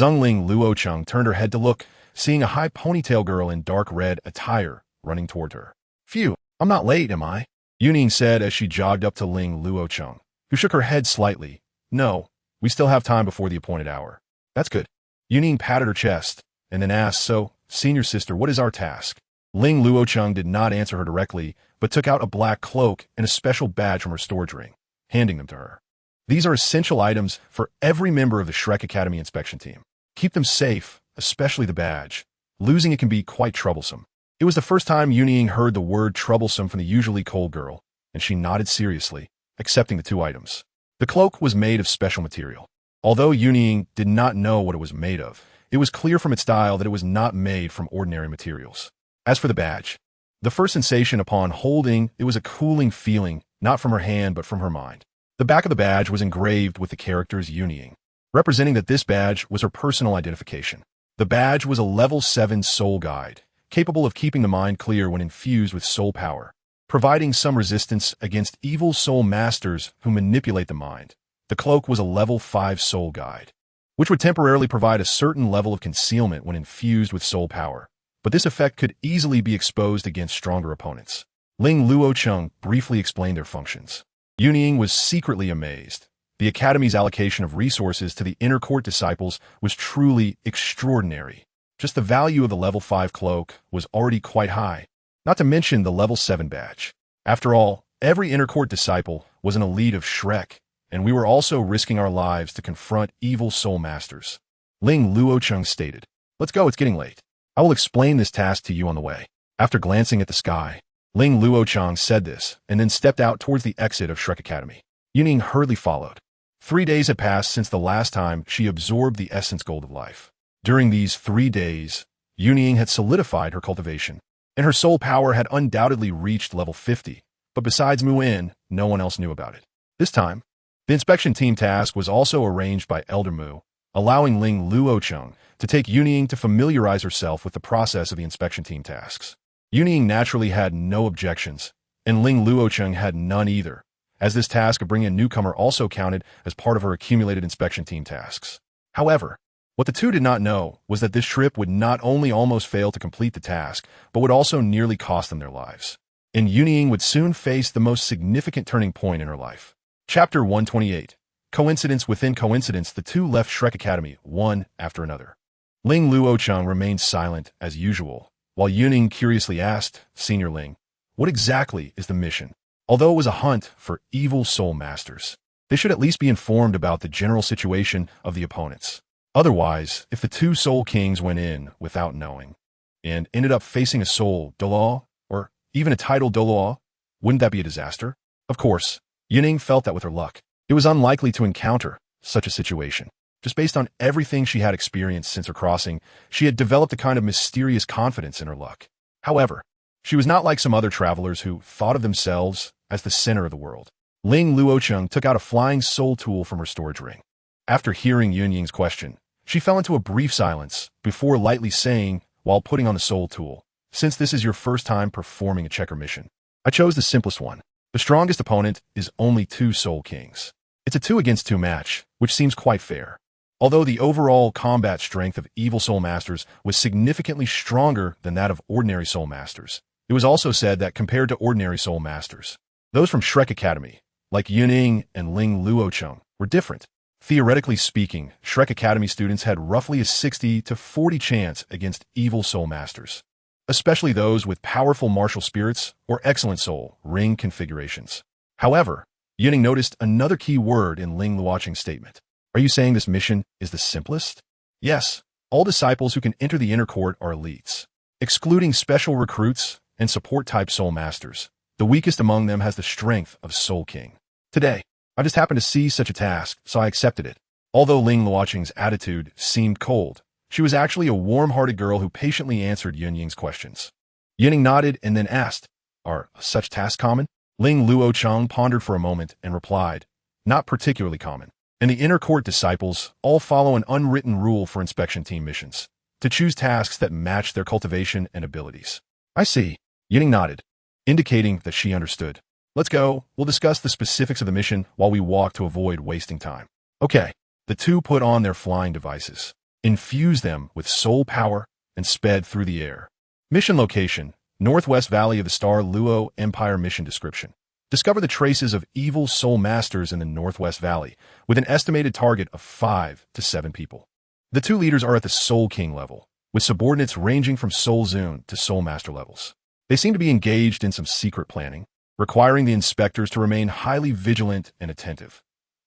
Ling Luocheng turned her head to look, seeing a high ponytail girl in dark red attire running toward her. "Phew, I'm not late, am I?" Yun Ying said as she jogged up to Ling Luocheng, who shook her head slightly. "No, we still have time before the appointed hour." "That's good." Yun Ying patted her chest, and then asked, "So, Senior Sister, what is our task?" Ling Luocheng did not answer her directly, but took out a black cloak and a special badge from her storage ring, handing them to her. "These are essential items for every member of the Shrek Academy inspection team. Keep them safe, especially the badge. Losing it can be quite troublesome." It was the first time Yun Ying heard the word troublesome from the usually cold girl, and she nodded seriously, accepting the two items. The cloak was made of special material. Although Yun Ying did not know what it was made of, it was clear from its style that it was not made from ordinary materials. As for the badge, the first sensation upon holding it was a cooling feeling, not from her hand but from her mind. The back of the badge was engraved with the characters Yun Ying, representing that this badge was her personal identification. The badge was a level 7 soul guide, capable of keeping the mind clear when infused with soul power, providing some resistance against evil soul masters who manipulate the mind. The cloak was a level 5 soul guide, which would temporarily provide a certain level of concealment when infused with soul power, but this effect could easily be exposed against stronger opponents. Ling Luocheng briefly explained their functions. Yun Ying was secretly amazed. The Academy's allocation of resources to the Inner Court disciples was truly extraordinary. Just the value of the level 5 cloak was already quite high, not to mention the level 7 badge. After all, every Inner Court disciple was an elite of Shrek, and we were also risking our lives to confront evil soul masters. Ling Luocheng stated, "Let's go, it's getting late. I will explain this task to you on the way." After glancing at the sky, Ling Luocheng said this, and then stepped out towards the exit of Shrek Academy. Yun Ying hurriedly followed. 3 days had passed since the last time she absorbed the essence gold of life. During these 3 days, Yun Ying had solidified her cultivation, and her soul power had undoubtedly reached level 50, but besides Mu In, no one else knew about it. This time, The inspection team task was also arranged by Elder Mu, allowing Ling Luocheng to take Yun Ying to familiarize herself with the process of the inspection team tasks. Yun Ying naturally had no objections, and Ling Luocheng had none either, as this task of bringing a newcomer also counted as part of her accumulated inspection team tasks. However, what the two did not know was that this trip would not only almost fail to complete the task, but would also nearly cost them their lives. And Yun Ying would soon face the most significant turning point in her life. Chapter 128. Coincidence within coincidence. The two left Shrek Academy, one after another. Ling Luocheng remained silent as usual, while Yun Ying curiously asked, Senior Ling, what exactly is the mission? Although it was a hunt for evil soul masters, they should at least be informed about the general situation of the opponents. Otherwise, if the two soul kings went in without knowing and ended up facing a soul Douluo or even a title Douluo, wouldn't that be a disaster? Of course, Yun Ying felt that with her luck, it was unlikely to encounter such a situation. Just based on everything she had experienced since her crossing, she had developed a kind of mysterious confidence in her luck. However, she was not like some other travelers who thought of themselves as the center of the world. Ling Luocheng took out a flying soul tool from her storage ring. After hearing Yun Ying's question, she fell into a brief silence before lightly saying, while putting on the soul tool, since this is your first time performing a checker mission, I chose the simplest one. The strongest opponent is only two soul kings. It's a 2-against-2 match, which seems quite fair. Although the overall combat strength of evil soul masters was significantly stronger than that of ordinary soul masters, it was also said that compared to ordinary soul masters, those from Shrek Academy, like Yun Ying and Ling Luocheng, were different. Theoretically speaking, Shrek Academy students had roughly a 60 to 40 chance against evil soul masters, especially those with powerful martial spirits or excellent soul ring configurations. However, Yun Ying noticed another key word in Ling Luocheng's statement. Are you saying this mission is the simplest? Yes, all disciples who can enter the inner court are elites. Excluding special recruits and support-type soul masters, the weakest among them has the strength of Soul King. Today, I just happened to see such a task, so I accepted it. Although Ling Luocheng's attitude seemed cold, she was actually a warm-hearted girl who patiently answered Yun Ying's questions. Yun Ying nodded and then asked, Are such tasks common? Ling Luocheng pondered for a moment and replied, Not particularly common. And the inner court disciples all follow an unwritten rule for inspection team missions, to choose tasks that match their cultivation and abilities. I see. Yun Ying nodded, indicating that she understood. Let's go. We'll discuss the specifics of the mission while we walk to avoid wasting time. Okay. The two put on their flying devices, infused them with soul power, and sped through the air. Mission location, Northwest Valley of the toDouluo Empire. Mission description. Discover the traces of evil soul masters in the Northwest Valley, with an estimated target of 5 to 7 people. The two leaders are at the Soul King level, with subordinates ranging from Soul Zune to Soul Master levels. They seem to be engaged in some secret planning, requiring the inspectors to remain highly vigilant and attentive.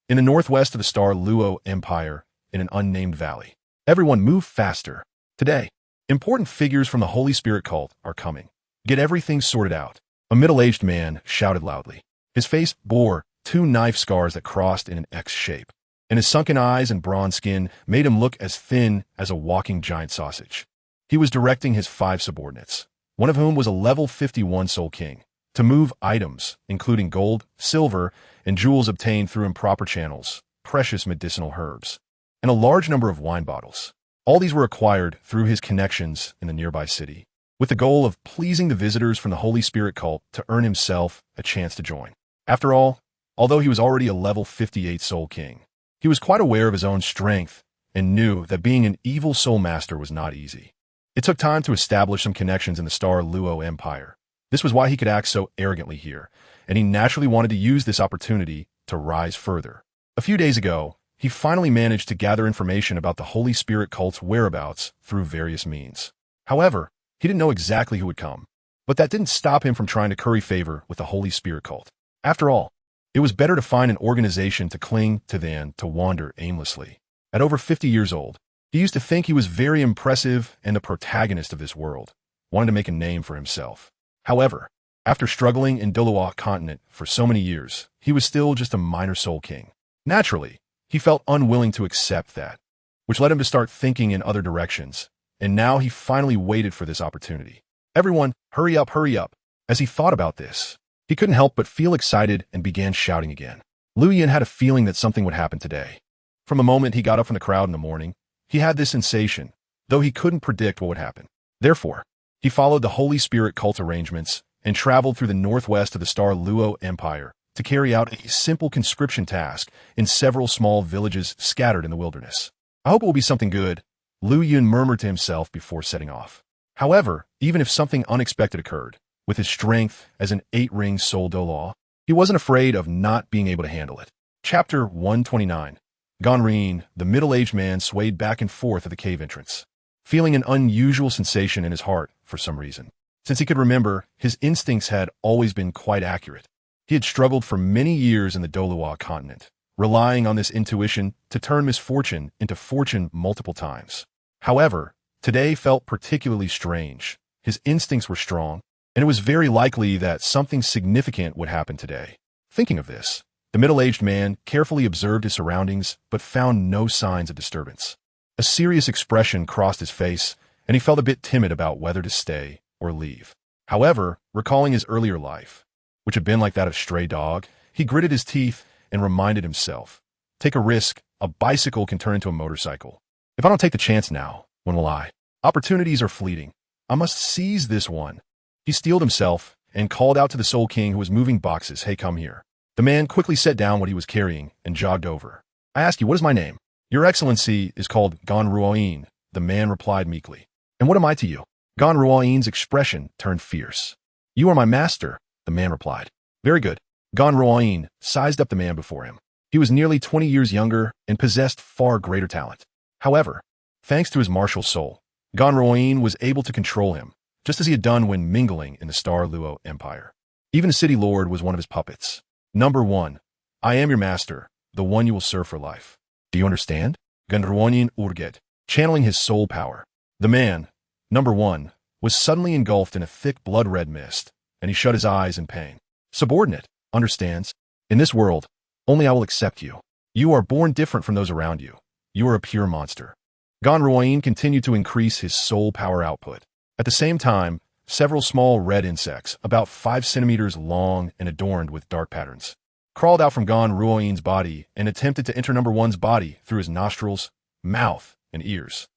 In the northwest of the toDouluo Empire, in an unnamed valley, everyone move faster. Today, important figures from the Holy Spirit cult are coming. Get everything sorted out. A middle-aged man shouted loudly. His face bore 2 knife scars that crossed in an X shape, and his sunken eyes and bronze skin made him look as thin as a walking giant sausage. He was directing his 5 subordinates, one of whom was a level 51 Soul King, to move items, including gold, silver, and jewels obtained through improper channels, precious medicinal herbs, and a large number of wine bottles. All these were acquired through his connections in the nearby city, with the goal of pleasing the visitors from the Holy Spirit cult to earn himself a chance to join. After all, although he was already a level 58 Soul King, he was quite aware of his own strength and knew that being an evil soul master was not easy. It took time to establish some connections in the toDouluo Empire. This was why he could act so arrogantly here, and he naturally wanted to use this opportunity to rise further. A few days ago, he finally managed to gather information about the Holy Spirit cult's whereabouts through various means. However, he didn't know exactly who would come, but that didn't stop him from trying to curry favor with the Holy Spirit cult. After all, it was better to find an organization to cling to than to wander aimlessly. At over 50 years old, he used to think he was very impressive and the protagonist of this world, wanted to make a name for himself. However, after struggling in Douluo continent for so many years, he was still just a minor Soul King. Naturally, he felt unwilling to accept that, which led him to start thinking in other directions, and now he finally waited for this opportunity. Everyone, hurry up, hurry up. As he thought about this, he couldn't help but feel excited and began shouting again. Liu Yin had a feeling that something would happen today. From the moment he got up from the crowd in the morning, he had this sensation, though he couldn't predict what would happen. Therefore, he followed the Holy Spirit cult arrangements and traveled through the northwest of the toDouluo Empire to carry out a simple conscription task in several small villages scattered in the wilderness. I hope it will be something good, Liu Yun murmured to himself before setting off. However, even if something unexpected occurred, with his strength as an 8-ring toDouluo, he wasn't afraid of not being able to handle it. Chapter 129. Ganrin, the middle-aged man, swayed back and forth at the cave entrance, feeling an unusual sensation in his heart for some reason. Since he could remember, his instincts had always been quite accurate. He had struggled for many years in the Douluo continent, relying on this intuition to turn misfortune into fortune multiple times. However, today felt particularly strange. His instincts were strong, and it was very likely that something significant would happen today. Thinking of this, the middle-aged man carefully observed his surroundings but found no signs of disturbance. A serious expression crossed his face, and he felt a bit timid about whether to stay or leave. However, recalling his earlier life, which had been like that of a stray dog, he gritted his teeth and reminded himself, take a risk, a bicycle can turn into a motorcycle. If I don't take the chance now, when will I? Opportunities are fleeting. I must seize this one. He steeled himself and called out to the Soul King who was moving boxes, hey, come here. The man quickly set down what he was carrying and jogged over. I ask you, what is my name? Your Excellency is called Ganruoin, the man replied meekly. And what am I to you? Ganruoin's expression turned fierce. You are my master, the man replied. Very good. Ganruoin sized up the man before him. He was nearly 20 years younger and possessed far greater talent. However, thanks to his martial soul, Ganruoin was able to control him, just as he had done when mingling in the toDouluo Empire. Even the city lord was one of his puppets. Number 1. I am your master, the one you will serve for life. Do you understand? Ganruoin urget, channeling his soul power. The man, Number 1, was suddenly engulfed in a thick blood-red mist, and he shut his eyes in pain. Subordinate, understands? In this world, only I will accept you. You are born different from those around you. You are a pure monster. Ganruoin continued to increase his soul power output. At the same time, several small red insects, about 5 centimeters long and adorned with dark patterns, crawled out from Ganruoin's body and attempted to enter Number 1's body through his nostrils, mouth, and ears.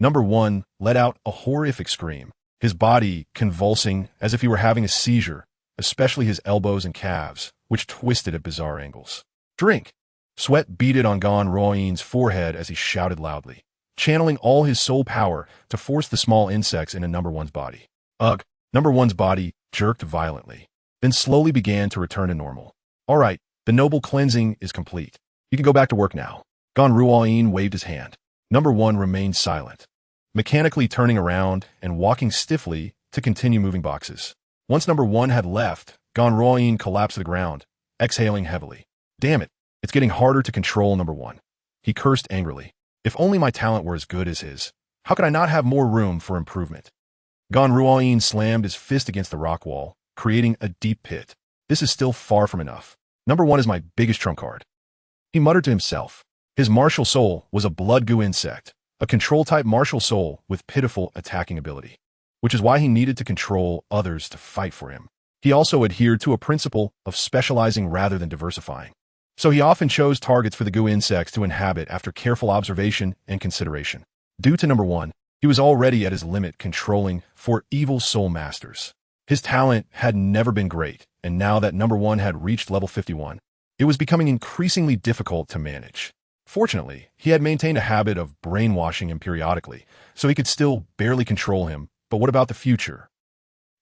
Number 1 let out a horrific scream, his body convulsing as if he were having a seizure, especially his elbows and calves, which twisted at bizarre angles. Drink! Sweat beaded on Ganruoin's forehead as he shouted loudly, channeling all his soul power to force the small insects into Number 1's body. Ugh! Number 1's body jerked violently, then slowly began to return to normal. All right, the noble cleansing is complete. You can go back to work now. Ganruoin waved his hand. Number 1 remained silent, mechanically turning around and walking stiffly to continue moving boxes. Once Number 1 had left, Ganruoin collapsed to the ground, exhaling heavily. Damn it, it's getting harder to control Number 1. He cursed angrily. If only my talent were as good as his. How could I not have more room for improvement? Ganruoin slammed his fist against the rock wall, creating a deep pit. This is still far from enough. Number 1 is my biggest trump card. He muttered to himself. His martial soul was a blood goo insect, a control-type martial soul with pitiful attacking ability, which is why he needed to control others to fight for him. He also adhered to a principle of specializing rather than diversifying. So he often chose targets for the goo insects to inhabit after careful observation and consideration. Due to Number 1, he was already at his limit controlling 4 evil soul masters. His talent had never been great, and now that Number 1 had reached level 51, it was becoming increasingly difficult to manage. Fortunately, he had maintained a habit of brainwashing him periodically, so he could still barely control him. But what about the future?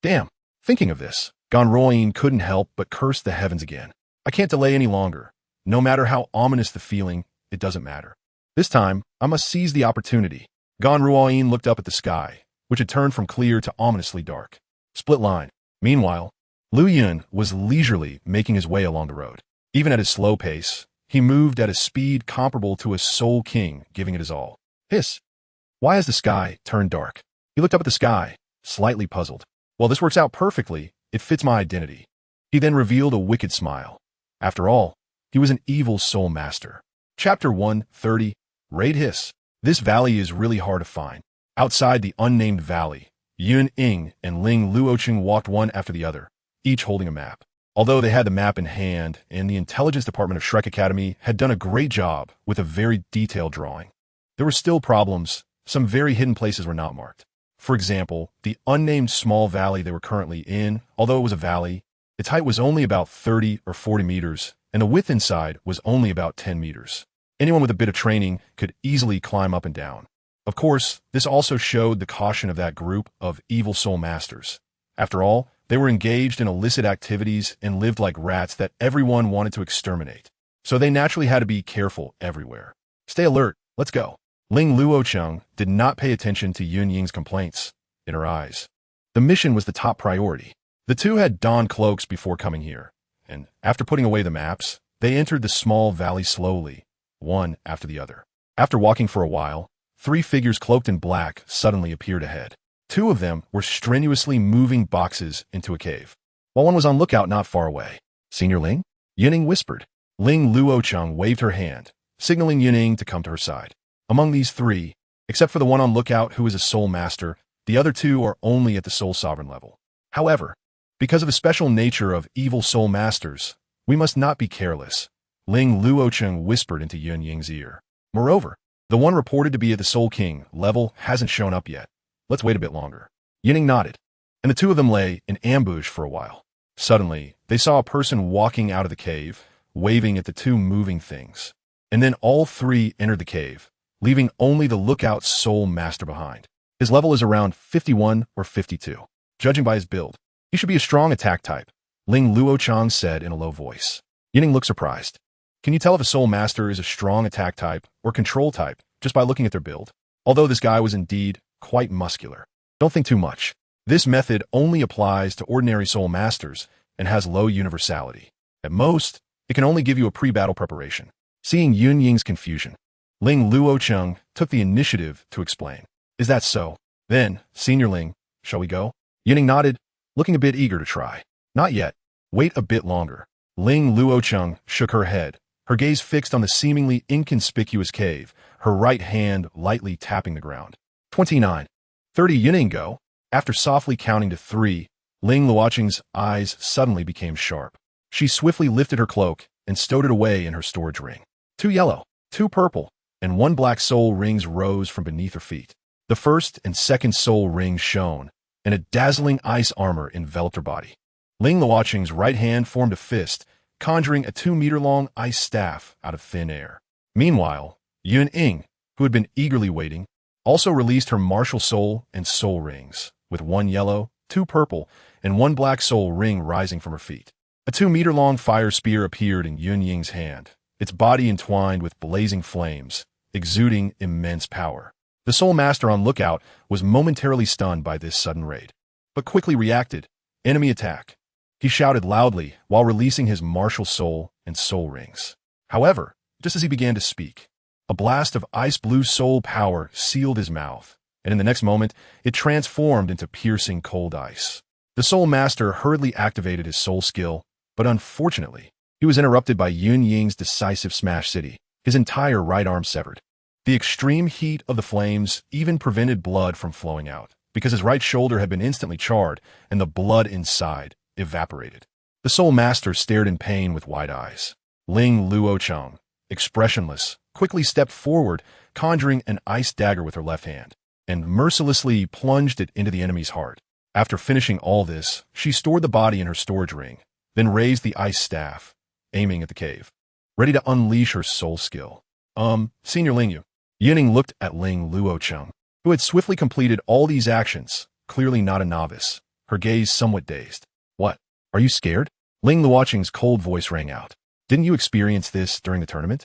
Damn! Thinking of this, Ganruoin couldn't help but curse the heavens again. I can't delay any longer. No matter how ominous the feeling, it doesn't matter. This time, I must seize the opportunity. Ganruoin looked up at the sky, which had turned from clear to ominously dark. Split line. Meanwhile, Liu Yun was leisurely making his way along the road. Even at his slow pace, he moved at a speed comparable to a soul king giving it his all. Hiss! Why has the sky turned dark? He looked up at the sky, slightly puzzled. Well, this works out perfectly. It fits my identity. He then revealed a wicked smile. After all, he was an evil soul master. Chapter 130, Raid Hiss. This valley is really hard to find. Outside the unnamed valley, Yun Ying and Ling Luocheng walked one after the other, each holding a map. Although they had the map in hand, and the intelligence department of Shrek Academy had done a great job with a very detailed drawing, there were still problems. Some very hidden places were not marked. For example, the unnamed small valley they were currently in, although it was a valley, its height was only about 30 or 40 meters, and the width inside was only about 10 meters. Anyone with a bit of training could easily climb up and down. Of course, this also showed the caution of that group of evil soul masters. After all, they were engaged in illicit activities and lived like rats that everyone wanted to exterminate. So they naturally had to be careful everywhere. Stay alert, let's go. Ling Luocheng did not pay attention to Yun Ying's complaints in her eyes. The mission was the top priority. The two had donned cloaks before coming here, and after putting away the maps, they entered the small valley slowly, one after the other. After walking for a while, 3 figures cloaked in black suddenly appeared ahead. 2 of them were strenuously moving boxes into a cave, while one was on lookout not far away. "Senior Ling?" Yun Ying whispered. Ling Luocheng waved her hand, signaling Yun Ying to come to her side. Among these 3, except for the one on lookout who is a soul master, the other 2 are only at the soul sovereign level. However, because of the special nature of evil soul masters, we must not be careless, Ling Luocheng whispered into Yun Ying's ear. Moreover, the one reported to be at the Soul King level hasn't shown up yet. Let's wait a bit longer. Yun Ying nodded, and the 2 of them lay in ambush for a while. Suddenly, they saw a person walking out of the cave, waving at the 2 moving things. And then all 3 entered the cave, leaving only the lookout soul master behind. His level is around 51 or 52. Judging by his build, he should be a strong attack type, Ling Luocheng said in a low voice. Yun Ying looked surprised. Can you tell if a soul master is a strong attack type or control type just by looking at their build? Although this guy was indeed quite muscular. Don't think too much. This method only applies to ordinary soul masters and has low universality. At most, it can only give you a pre-battle preparation. Seeing Yun Ying's confusion, Ling Luocheng took the initiative to explain. Is that so? Then, Senior Ling, shall we go? Yun Ying nodded, looking a bit eager to try. Not yet. Wait a bit longer. Ling Luocheng shook her head, her gaze fixed on the seemingly inconspicuous cave, her right hand lightly tapping the ground. 29. 30 Yun Ying go. After softly counting to 3, Ling Luocheng's eyes suddenly became sharp. She swiftly lifted her cloak and stowed it away in her storage ring. 2 yellow, 2 purple, and 1 black soul rings rose from beneath her feet. The first and second soul rings shone, and a dazzling ice armor enveloped her body. Ling Luocheng's right hand formed a fist, conjuring a 2-meter-long ice staff out of thin air. Meanwhile, Yun Ying, who had been eagerly waiting, also released her martial soul and soul rings, with 1 yellow, 2 purple, and 1 black soul ring rising from her feet. A 2-meter-long fire spear appeared in Yun Ying's hand, its body entwined with blazing flames, exuding immense power. The soul master on lookout was momentarily stunned by this sudden raid, but quickly reacted. Enemy attack. He shouted loudly while releasing his martial soul and soul rings. However, just as he began to speak, a blast of ice-blue soul power sealed his mouth, and in the next moment, it transformed into piercing cold ice. The soul master hurriedly activated his soul skill, but unfortunately, he was interrupted by Yun Ying's decisive smash city, his entire right arm severed. The extreme heat of the flames even prevented blood from flowing out, because his right shoulder had been instantly charred, and the blood inside evaporated. The soul master stared in pain with wide eyes. Ling Luocheng, expressionless, quickly stepped forward, conjuring an ice dagger with her left hand, and mercilessly plunged it into the enemy's heart. After finishing all this, she stored the body in her storage ring, then raised the ice staff, aiming at the cave, ready to unleash her soul skill. Senior Ling Yu. Yun Ying looked at Ling Luocheng, who had swiftly completed all these actions, clearly not a novice, her gaze somewhat dazed. What? Are you scared? Ling Luocheng's cold voice rang out. Didn't you experience this during the tournament?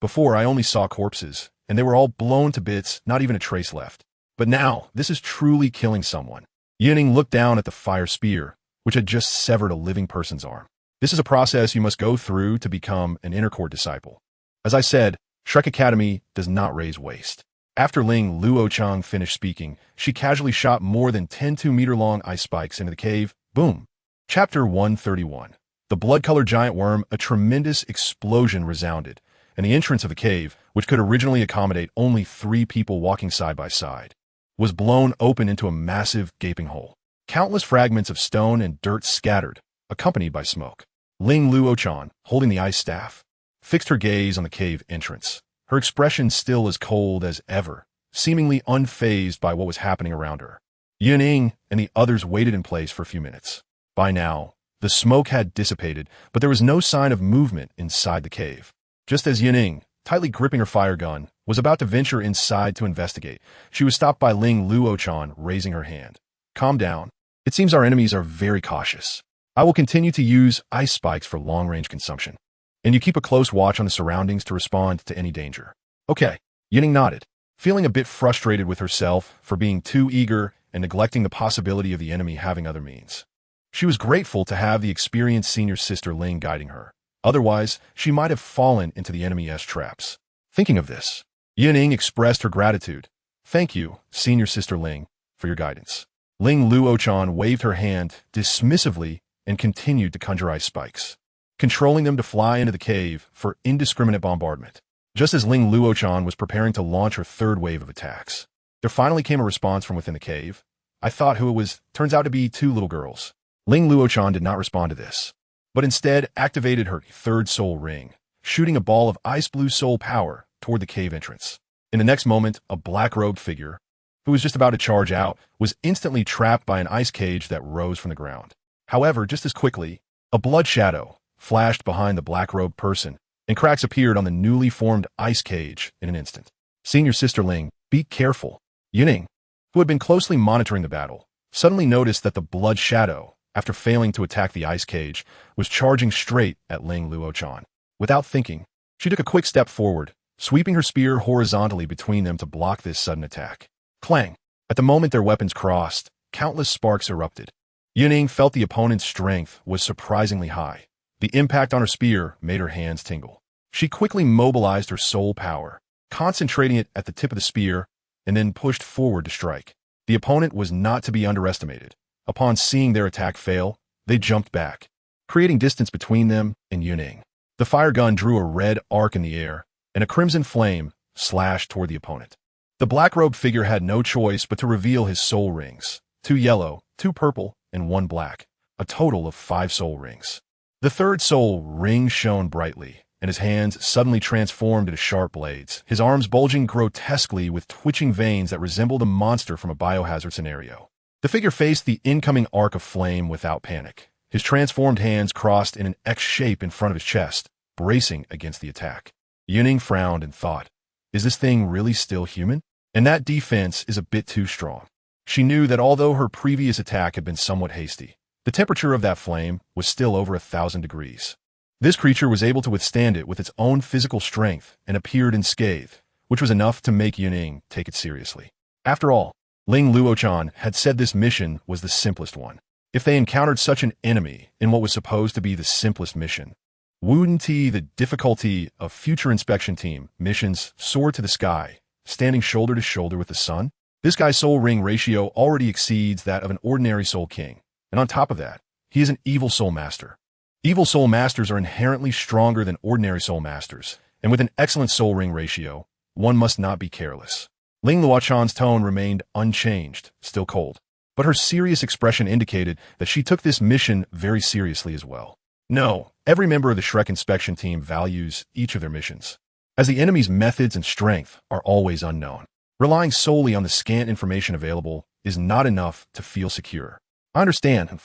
Before, I only saw corpses, and they were all blown to bits, not even a trace left. But now, this is truly killing someone. Yun Ying looked down at the fire spear, which had just severed a living person's arm. This is a process you must go through to become an inner court disciple. As I said, Shrek Academy does not raise waste. After Ling Luocheng finished speaking, she casually shot more than 10 2-meter-long ice spikes into the cave. Boom. Chapter 131. The blood-colored giant worm, a tremendous explosion resounded, and the entrance of the cave, which could originally accommodate only 3 people walking side by side, was blown open into a massive gaping hole. Countless fragments of stone and dirt scattered, accompanied by smoke. Ling Luochan, holding the ice staff, fixed her gaze on the cave entrance, her expression still as cold as ever, seemingly unfazed by what was happening around her. Yun Ying and the others waited in place for a few minutes. By now, the smoke had dissipated, but there was no sign of movement inside the cave. Just as Yun Ying, tightly gripping her fire gun, was about to venture inside to investigate, she was stopped by Ling Luochan raising her hand. Calm down. It seems our enemies are very cautious. I will continue to use ice spikes for long-range consumption. And you keep a close watch on the surroundings to respond to any danger. Okay, Yun Ying nodded, feeling a bit frustrated with herself for being too eager and neglecting the possibility of the enemy having other means. She was grateful to have the experienced senior sister Ling guiding her. Otherwise, she might have fallen into the enemy's traps. Thinking of this, Yun Ying expressed her gratitude. Thank you, senior sister Ling, for your guidance. Ling Luochan waved her hand dismissively and continued to conjure ice spikes, controlling them to fly into the cave for indiscriminate bombardment. Just as Ling Luochan was preparing to launch her third wave of attacks, there finally came a response from within the cave. I thought who it was, turns out to be two little girls. Ling Luochan did not respond to this, but instead activated her third soul ring, shooting a ball of ice blue soul power toward the cave entrance. In the next moment, a black-robed figure, who was just about to charge out, was instantly trapped by an ice cage that rose from the ground. However, just as quickly, a blood shadow flashed behind the black-robed person, and cracks appeared on the newly formed ice cage in an instant. Senior Sister Ling, be careful. Yun Ying, who had been closely monitoring the battle, suddenly noticed that the blood shadow, after failing to attack the ice cage, was charging straight at Ling Luochan. Without thinking, she took a quick step forward, sweeping her spear horizontally between them to block this sudden attack. Clang! At the moment their weapons crossed, countless sparks erupted. Yun Ying felt the opponent's strength was surprisingly high. The impact on her spear made her hands tingle. She quickly mobilized her soul power, concentrating it at the tip of the spear, and then pushed forward to strike. The opponent was not to be underestimated. Upon seeing their attack fail, they jumped back, creating distance between them and Yun Ying. The fire gun drew a red arc in the air, and a crimson flame slashed toward the opponent. The black-robed figure had no choice but to reveal his soul rings, 2 yellow, 2 purple, and 1 black, a total of 5 soul rings. The third soul ring shone brightly, and his hands suddenly transformed into sharp blades, his arms bulging grotesquely with twitching veins that resembled a monster from a biohazard scenario. The figure faced the incoming arc of flame without panic. His transformed hands crossed in an X shape in front of his chest, bracing against the attack. Yun Ying frowned and thought, is this thing really still human? And that defense is a bit too strong. She knew that although her previous attack had been somewhat hasty, the temperature of that flame was still over 1,000 degrees. This creature was able to withstand it with its own physical strength and appeared unscathed, which was enough to make Yun Ying take it seriously. After all, Ling Luochan had said this mission was the simplest one. If they encountered such an enemy in what was supposed to be the simplest mission, wouldn't the difficulty of future inspection team missions soar to the sky, standing shoulder to shoulder with the sun? This guy's soul ring ratio already exceeds that of an ordinary soul king, and on top of that, he is an evil soul master. Evil soul masters are inherently stronger than ordinary soul masters, and with an excellent soul ring ratio, one must not be careless. Ling Luochan's tone remained unchanged, still cold, but her serious expression indicated that she took this mission very seriously as well. No, every member of the Shrek inspection team values each of their missions, as the enemy's methods and strength are always unknown. Relying solely on the scant information available is not enough to feel secure. I understand.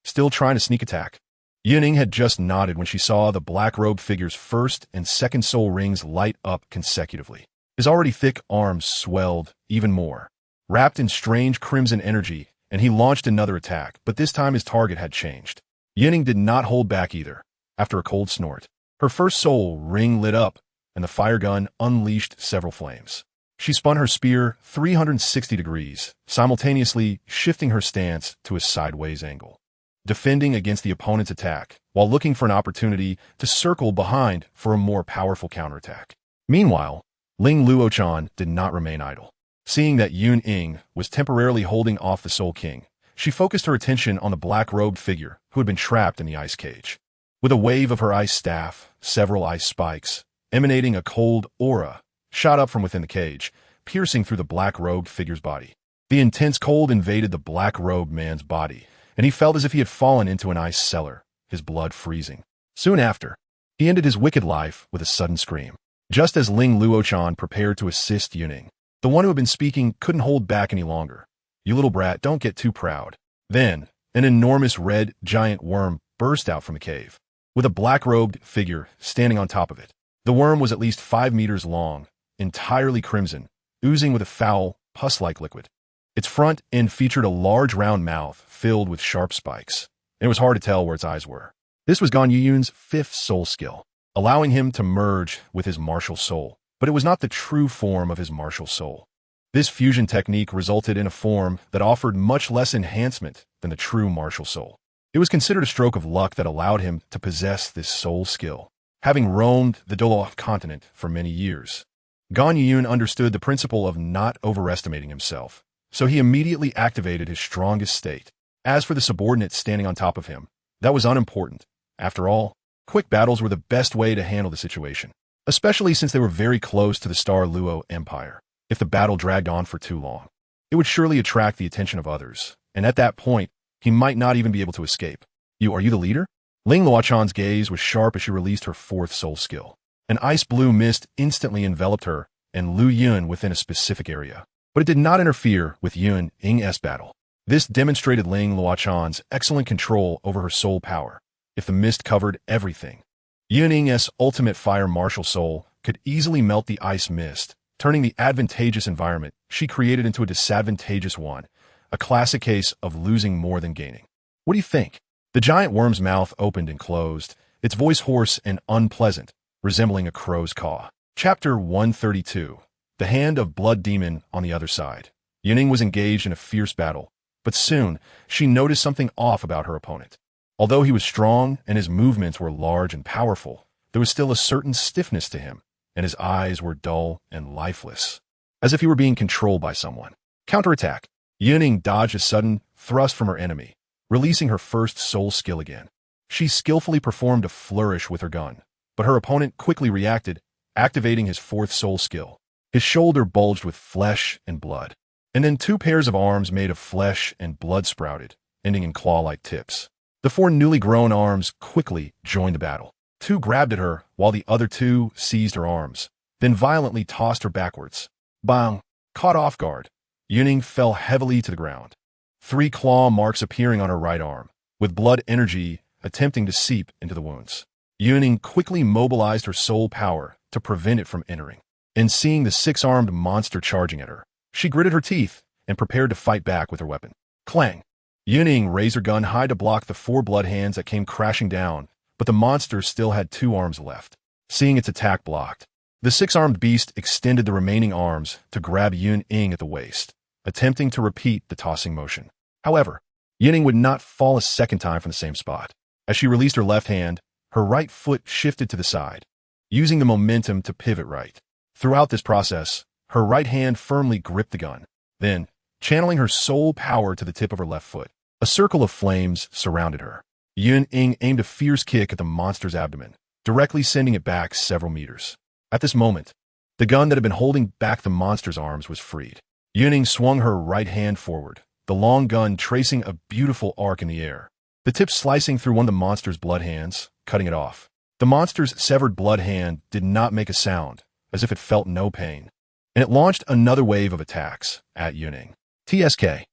Still trying to sneak attack. Yun Ying had just nodded when she saw the black-robed figure's first and second soul rings light up consecutively. His already thick arms swelled even more, wrapped in strange crimson energy, and he launched another attack, but this time his target had changed. Yun Ying did not hold back either. After a cold snort, her first soul ring lit up, and the fire gun unleashed several flames. She spun her spear 360 degrees, simultaneously shifting her stance to a sideways angle, defending against the opponent's attack, while looking for an opportunity to circle behind for a more powerful counterattack. Meanwhile, Ling Luochan did not remain idle. Seeing that Yun Ying was temporarily holding off the Soul King, she focused her attention on the black-robed figure who had been trapped in the ice cage. With a wave of her ice staff, several ice spikes, emanating a cold aura, shot up from within the cage, piercing through the black-robed figure's body. The intense cold invaded the black-robed man's body, and he felt as if he had fallen into an ice cellar, his blood freezing. Soon after, he ended his wicked life with a sudden scream. Just as Ling Luochan prepared to assist Yun Ying, the one who had been speaking couldn't hold back any longer. "You little brat, don't get too proud." Then, an enormous red giant worm burst out from the cave, with a black-robed figure standing on top of it. The worm was at least 5 meters long, entirely crimson, oozing with a foul, pus-like liquid. Its front end featured a large round mouth filled with sharp spikes, and it was hard to tell where its eyes were. This was Gan Yuyun's 5th soul skill, allowing him to merge with his martial soul, but it was not the true form of his martial soul. This fusion technique resulted in a form that offered much less enhancement than the true martial soul. It was considered a stroke of luck that allowed him to possess this soul skill, having roamed the Douluo continent for many years. Gan Yuyun understood the principle of not overestimating himself, so he immediately activated his strongest state. As for the subordinate standing on top of him, that was unimportant. After all, quick battles were the best way to handle the situation, especially since they were very close to the Star Luo Empire. If the battle dragged on for too long, it would surely attract the attention of others, and at that point, he might not even be able to escape. Are you the leader?" Ling Luochan's gaze was sharp as she released her 4th soul skill. An ice-blue mist instantly enveloped her and Lu Yun within a specific area, but it did not interfere with Yun Ying's battle. This demonstrated Ling Luochan's excellent control over her soul power. If the mist covered everything, Yun Ying's ultimate fire martial soul could easily melt the ice mist, turning the advantageous environment she created into a disadvantageous one, a classic case of losing more than gaining. "What do you think?" The giant worm's mouth opened and closed, its voice hoarse and unpleasant, resembling a crow's caw. Chapter 132. The Hand of Blood Demon on the Other Side. Yun Ying was engaged in a fierce battle, but soon she noticed something off about her opponent. Although he was strong and his movements were large and powerful, there was still a certain stiffness to him, and his eyes were dull and lifeless, as if he were being controlled by someone. Counterattack. Yun Ying dodged a sudden thrust from her enemy, releasing her 1st soul skill again. She skillfully performed a flourish with her gun, but her opponent quickly reacted, activating his 4th soul skill. His shoulder bulged with flesh and blood, and then 2 pairs of arms made of flesh and blood sprouted, ending in claw-like tips. The 4 newly grown arms quickly joined the battle. 2 grabbed at her, while the other 2 seized her arms, then violently tossed her backwards. Bang! Caught off guard, Yun Ying fell heavily to the ground, 3 claw marks appearing on her right arm, with blood energy attempting to seep into the wounds. Yun Ying quickly mobilized her soul power to prevent it from entering, and seeing the 6-armed monster charging at her, she gritted her teeth and prepared to fight back with her weapon. Clang! Yun Ying raised her gun high to block the 4 blood hands that came crashing down, but the monster still had 2 arms left. Seeing its attack blocked, the 6-armed beast extended the remaining arms to grab Yun Ying at the waist, attempting to repeat the tossing motion. However, Yun Ying would not fall a second time from the same spot. As she released her left hand, her right foot shifted to the side, using the momentum to pivot right. Throughout this process, her right hand firmly gripped the gun. Then, channeling her soul power to the tip of her left foot, a circle of flames surrounded her. Yun Ying aimed a fierce kick at the monster's abdomen, directly sending it back several meters. At this moment, the gun that had been holding back the monster's arms was freed. Yun Ying swung her right hand forward, the long gun tracing a beautiful arc in the air, the tip slicing through one of the monster's blood hands, cutting it off. The monster's severed blood hand did not make a sound, as if it felt no pain, and it launched another wave of attacks at Yun Ying. TSK.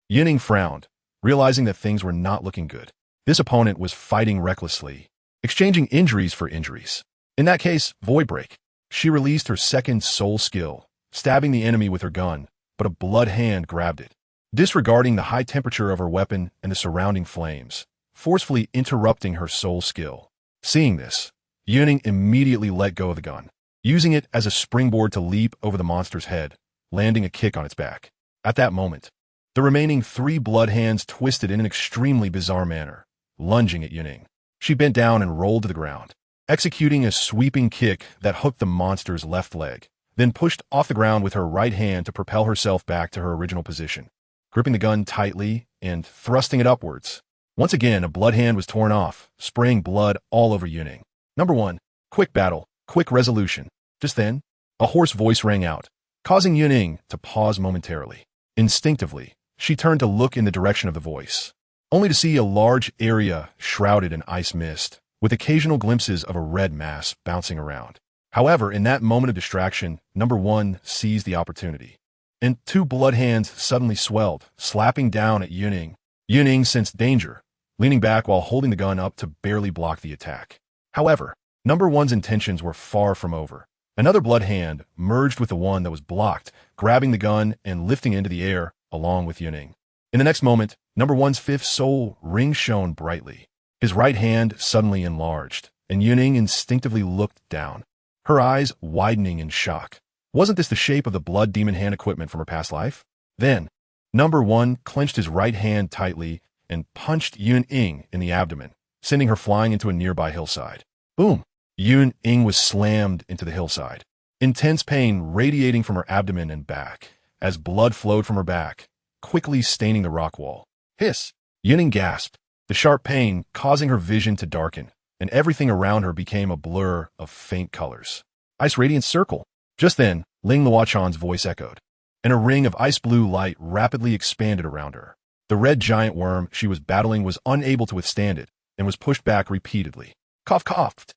Yun Ying frowned, realizing that things were not looking good. This opponent was fighting recklessly, exchanging injuries for injuries. In that case, Void Break. She released her 2nd soul skill, stabbing the enemy with her gun, but a blood hand grabbed it. Disregarding the high temperature of her weapon and the surrounding flames, forcefully interrupting her soul skill. Seeing this, Yun Ying immediately let go of the gun, using it as a springboard to leap over the monster's head, landing a kick on its back. At that moment, the remaining 3 blood hands twisted in an extremely bizarre manner, lunging at Yun Ying. She bent down and rolled to the ground, executing a sweeping kick that hooked the monster's left leg, then pushed off the ground with her right hand to propel herself back to her original position, gripping the gun tightly and thrusting it upwards. Once again, a blood hand was torn off, spraying blood all over Yun Ying. Number 1. Quick battle, quick resolution. Just then, a hoarse voice rang out, causing Yun Ying to pause momentarily. Instinctively, she turned to look in the direction of the voice, only to see a large area shrouded in ice mist, with occasional glimpses of a red mass bouncing around. However, in that moment of distraction, number 1 seized the opportunity, and 2 blood hands suddenly swelled, slapping down at Yun Ying. Yun Ying sensed danger, leaning back while holding the gun up to barely block the attack. However, number 1's intentions were far from over. Another blood hand merged with the one that was blocked, grabbing the gun and lifting it into the air along with Yun Ying. In the next moment, number 1's 5th soul ring shone brightly. His right hand suddenly enlarged, and Yun Ying instinctively looked down, her eyes widening in shock. Wasn't this the shape of the blood demon hand equipment from her past life? Then, number 1 clenched his right hand tightly and punched Yun Ying in the abdomen, sending her flying into a nearby hillside. Boom! Yun Ying was slammed into the hillside, intense pain radiating from her abdomen and back, as blood flowed from her back, quickly staining the rock wall. Hiss! Yun Ying gasped, the sharp pain causing her vision to darken, and everything around her became a blur of faint colors. Ice Radiant Circle! Just then, Ling Luochan's voice echoed, and a ring of ice-blue light rapidly expanded around her. The red giant worm she was battling was unable to withstand it, and was pushed back repeatedly. Cough coughed.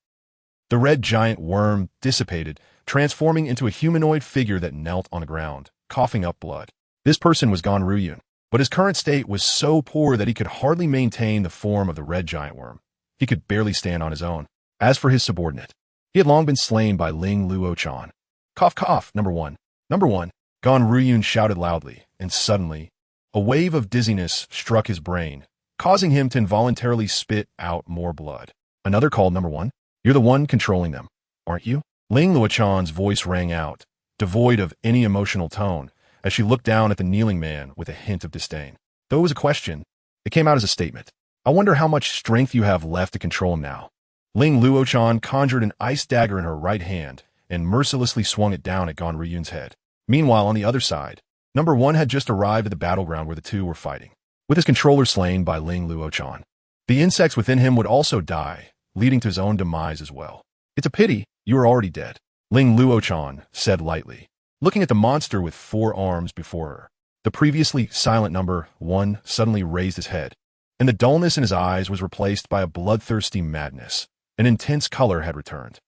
The red giant worm dissipated, transforming into a humanoid figure that knelt on the ground, coughing up blood. This person was Douluo, but his current state was so poor that he could hardly maintain the form of the red giant worm. He could barely stand on his own. As for his subordinate, he had long been slain by Ling Luochan. Cough cough, number 1. Number 1. Douluo shouted loudly, and suddenly, a wave of dizziness struck his brain, causing him to involuntarily spit out more blood. Another called, number 1. You're the one controlling them, aren't you? Ling Luochan's voice rang out, devoid of any emotional tone, as she looked down at the kneeling man with a hint of disdain. Though it was a question, it came out as a statement. I wonder how much strength you have left to control him now. Ling Luochan conjured an ice dagger in her right hand and mercilessly swung it down at Douluo's head. Meanwhile, on the other side, number 1 had just arrived at the battleground where the two were fighting, with his controller slain by Ling Luochan. The insects within him would also die, leading to his own demise as well. It's a pity you are already dead, Ling Luochan said lightly, looking at the monster with 4 arms before her. The previously silent number 1 suddenly raised his head, and the dullness in his eyes was replaced by a bloodthirsty madness. An intense color had returned.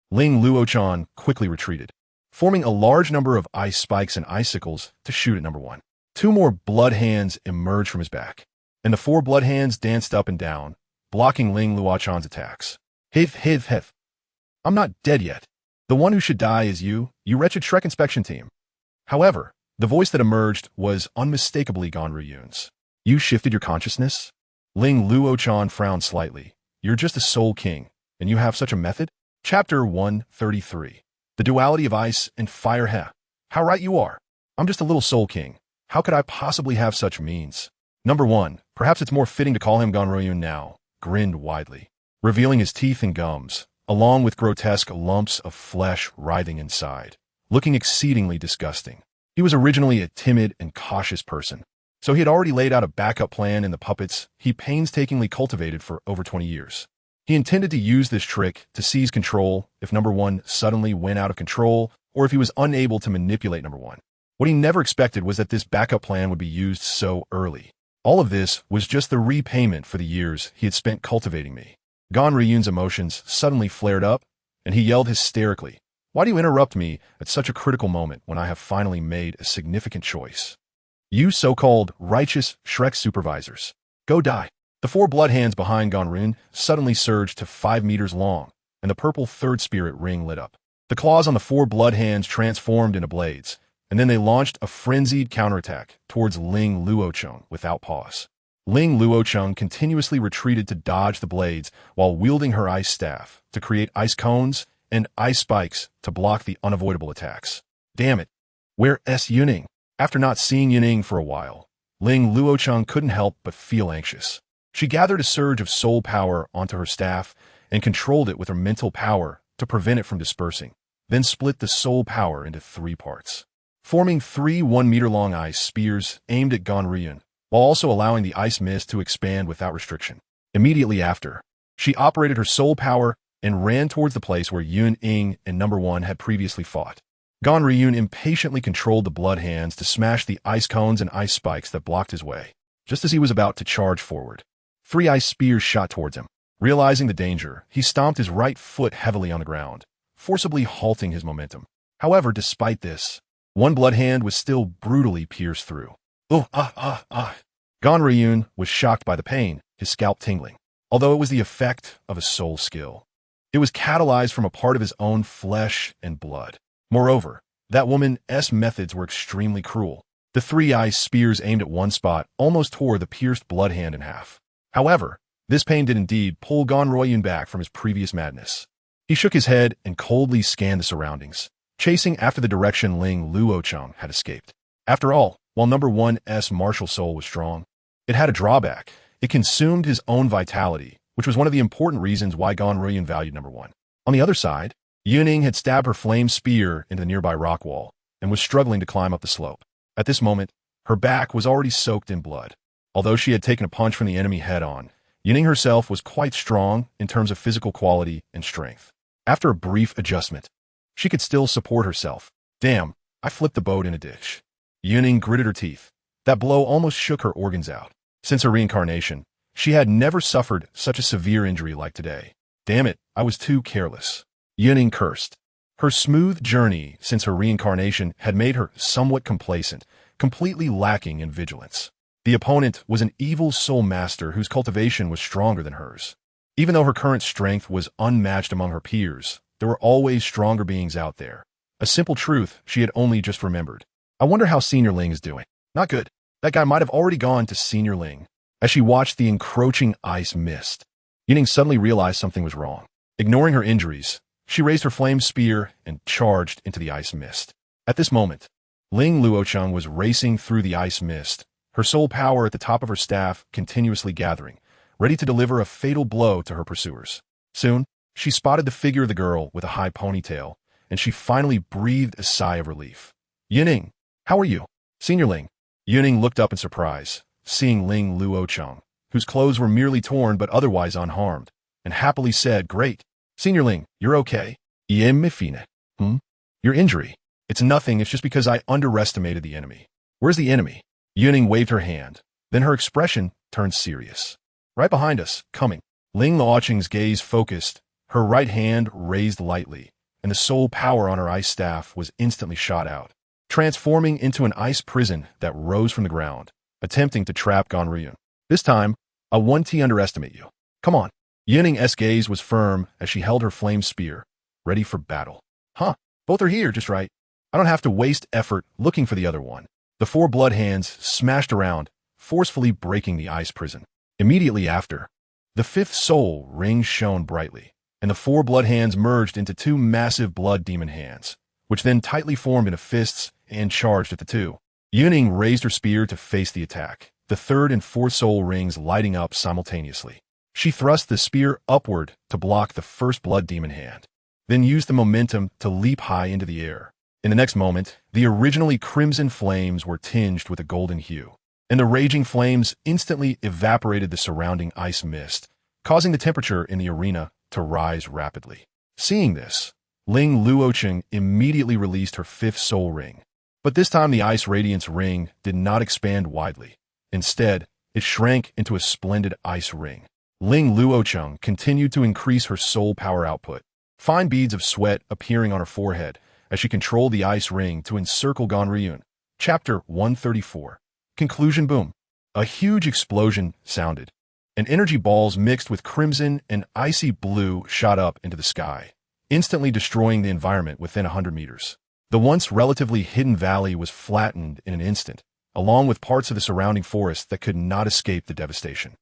Ling Luochan quickly retreated, forming a large number of ice spikes and icicles to shoot at number 1. 2 more blood hands emerged from his back, and the 4 blood hands danced up and down, blocking Ling Luochan's attacks. Hiv. I'm not dead yet. The one who should die is you wretched Shrek inspection team. However, the voice that emerged was unmistakably Douluo's. You shifted your consciousness? Ling Luochan frowned slightly. You're just a soul king, and you have such a method? Chapter 133. The duality of ice and fire. How right you are. I'm just a little soul king. How could I possibly have such means? Number 1, perhaps it's more fitting to call him Douluo now, grinned widely, revealing his teeth and gums, along with grotesque lumps of flesh writhing inside, looking exceedingly disgusting. He was originally a timid and cautious person, so he had already laid out a backup plan in the puppets he painstakingly cultivated for over 20 years. He intended to use this trick to seize control if number 1 suddenly went out of control or if he was unable to manipulate number 1. What he never expected was that this backup plan would be used so early. All of this was just the repayment for the years he had spent cultivating me. Douluo's emotions suddenly flared up, and he yelled hysterically, "Why do you interrupt me at such a critical moment when I have finally made a significant choice? You so-called righteous Shrek supervisors, go die." The 4 blood hands behind Douluo suddenly surged to 5 meters long, and the purple third spirit ring lit up. The claws on the 4 blood hands transformed into blades, and then they launched a frenzied counterattack towards Ling Luochan without pause. Ling Luochan continuously retreated to dodge the blades while wielding her ice staff to create ice cones and ice spikes to block the unavoidable attacks. Damn it! Where's Yun Ying? After not seeing Yun Ying for a while, Ling Luochan couldn't help but feel anxious. She gathered a surge of soul power onto her staff and controlled it with her mental power to prevent it from dispersing, then split the soul power into 3 parts, forming 3 1-meter-long ice spears aimed at Douluo, while also allowing the ice mist to expand without restriction. Immediately after, she operated her soul power and ran towards the place where Yun Ying and number 1 had previously fought. Douluo impatiently controlled the blood hands to smash the ice cones and ice spikes that blocked his way. Just as he was about to charge forward, 3 ice spears shot towards him. Realizing the danger, he stomped his right foot heavily on the ground, forcibly halting his momentum. However, despite this, one blood hand was still brutally pierced through. Oh, Ganryun was shocked by the pain, his scalp tingling. Although it was the effect of a soul skill, it was catalyzed from a part of his own flesh and blood. Moreover, that woman's methods were extremely cruel. The 3 ice spears aimed at one spot almost tore the pierced blood hand in half. However, this pain did indeed pull Ganryun back from his previous madness. He shook his head and coldly scanned the surroundings, chasing after the direction Ling Luocheng had escaped. After all, while number 1's martial soul was strong, it had a drawback. It consumed his own vitality, which was one of the important reasons why Ganryun valued number 1. On the other side, Yun Ying had stabbed her flame spear into the nearby rock wall and was struggling to climb up the slope. At this moment, her back was already soaked in blood. Although she had taken a punch from the enemy head-on, Yun Ying herself was quite strong in terms of physical quality and strength. After a brief adjustment, she could still support herself. Damn, I flipped the boat in a dish. Yun Ying gritted her teeth. That blow almost shook her organs out. Since her reincarnation, she had never suffered such a severe injury like today. Damn it, I was too careless. Yun Ying cursed. Her smooth journey since her reincarnation had made her somewhat complacent, completely lacking in vigilance. The opponent was an evil soul master whose cultivation was stronger than hers. Even though her current strength was unmatched among her peers, there were always stronger beings out there. A simple truth she had only just remembered. I wonder how Senior Ling is doing. Not good. That guy might have already gone to Senior Ling. As she watched the encroaching ice mist, Yun Ying suddenly realized something was wrong. Ignoring her injuries, she raised her flame spear and charged into the ice mist. At this moment, Ling Luocheng was racing through the ice mist, her soul power at the top of her staff continuously gathering, ready to deliver a fatal blow to her pursuers. Soon, she spotted the figure of the girl with a high ponytail, and she finally breathed a sigh of relief. Yun Ying, how are you? Senior Ling. Yun Ying looked up in surprise, seeing Ling Luocheng, whose clothes were merely torn but otherwise unharmed, and happily said, Great. Senior Ling, you're okay. Your injury. It's nothing, it's just because I underestimated the enemy. Where's the enemy? Yun Ying waved her hand. Then her expression turned serious. Right behind us, coming. Ling Luocheng's gaze focused, her right hand raised lightly, and the soul power on her ice staff was instantly shot out, transforming into an ice prison that rose from the ground, attempting to trap Ganryun. This time, I won't underestimate you. Come on. Yun Ying's gaze was firm as she held her flame spear, ready for battle. Both are here, just right. I don't have to waste effort looking for the other one. The 4 blood hands smashed around, forcefully breaking the ice prison. Immediately after, the 5th soul ring shone brightly, and the 4 blood hands merged into 2 massive blood demon hands, which then tightly formed into fists and charged at the 2. Yun Ying raised her spear to face the attack, the 3rd and 4th soul rings lighting up simultaneously. She thrust the spear upward to block the 1st blood demon hand, then used the momentum to leap high into the air. In the next moment, the originally crimson flames were tinged with a golden hue, and the raging flames instantly evaporated the surrounding ice mist, causing the temperature in the arena to rise rapidly. Seeing this, Ling Luocheng immediately released her 5th soul ring. But this time the ice radiance ring did not expand widely. Instead, it shrank into a splendid ice ring. Ling Luocheng continued to increase her soul power output, fine beads of sweat appearing on her forehead as she controlled the ice ring to encircle Ganryun. Chapter 134. Conclusion. Boom. A huge explosion sounded, and energy balls mixed with crimson and icy blue shot up into the sky, instantly destroying the environment within 100 meters. The once relatively hidden valley was flattened in an instant, along with parts of the surrounding forest that could not escape the devastation.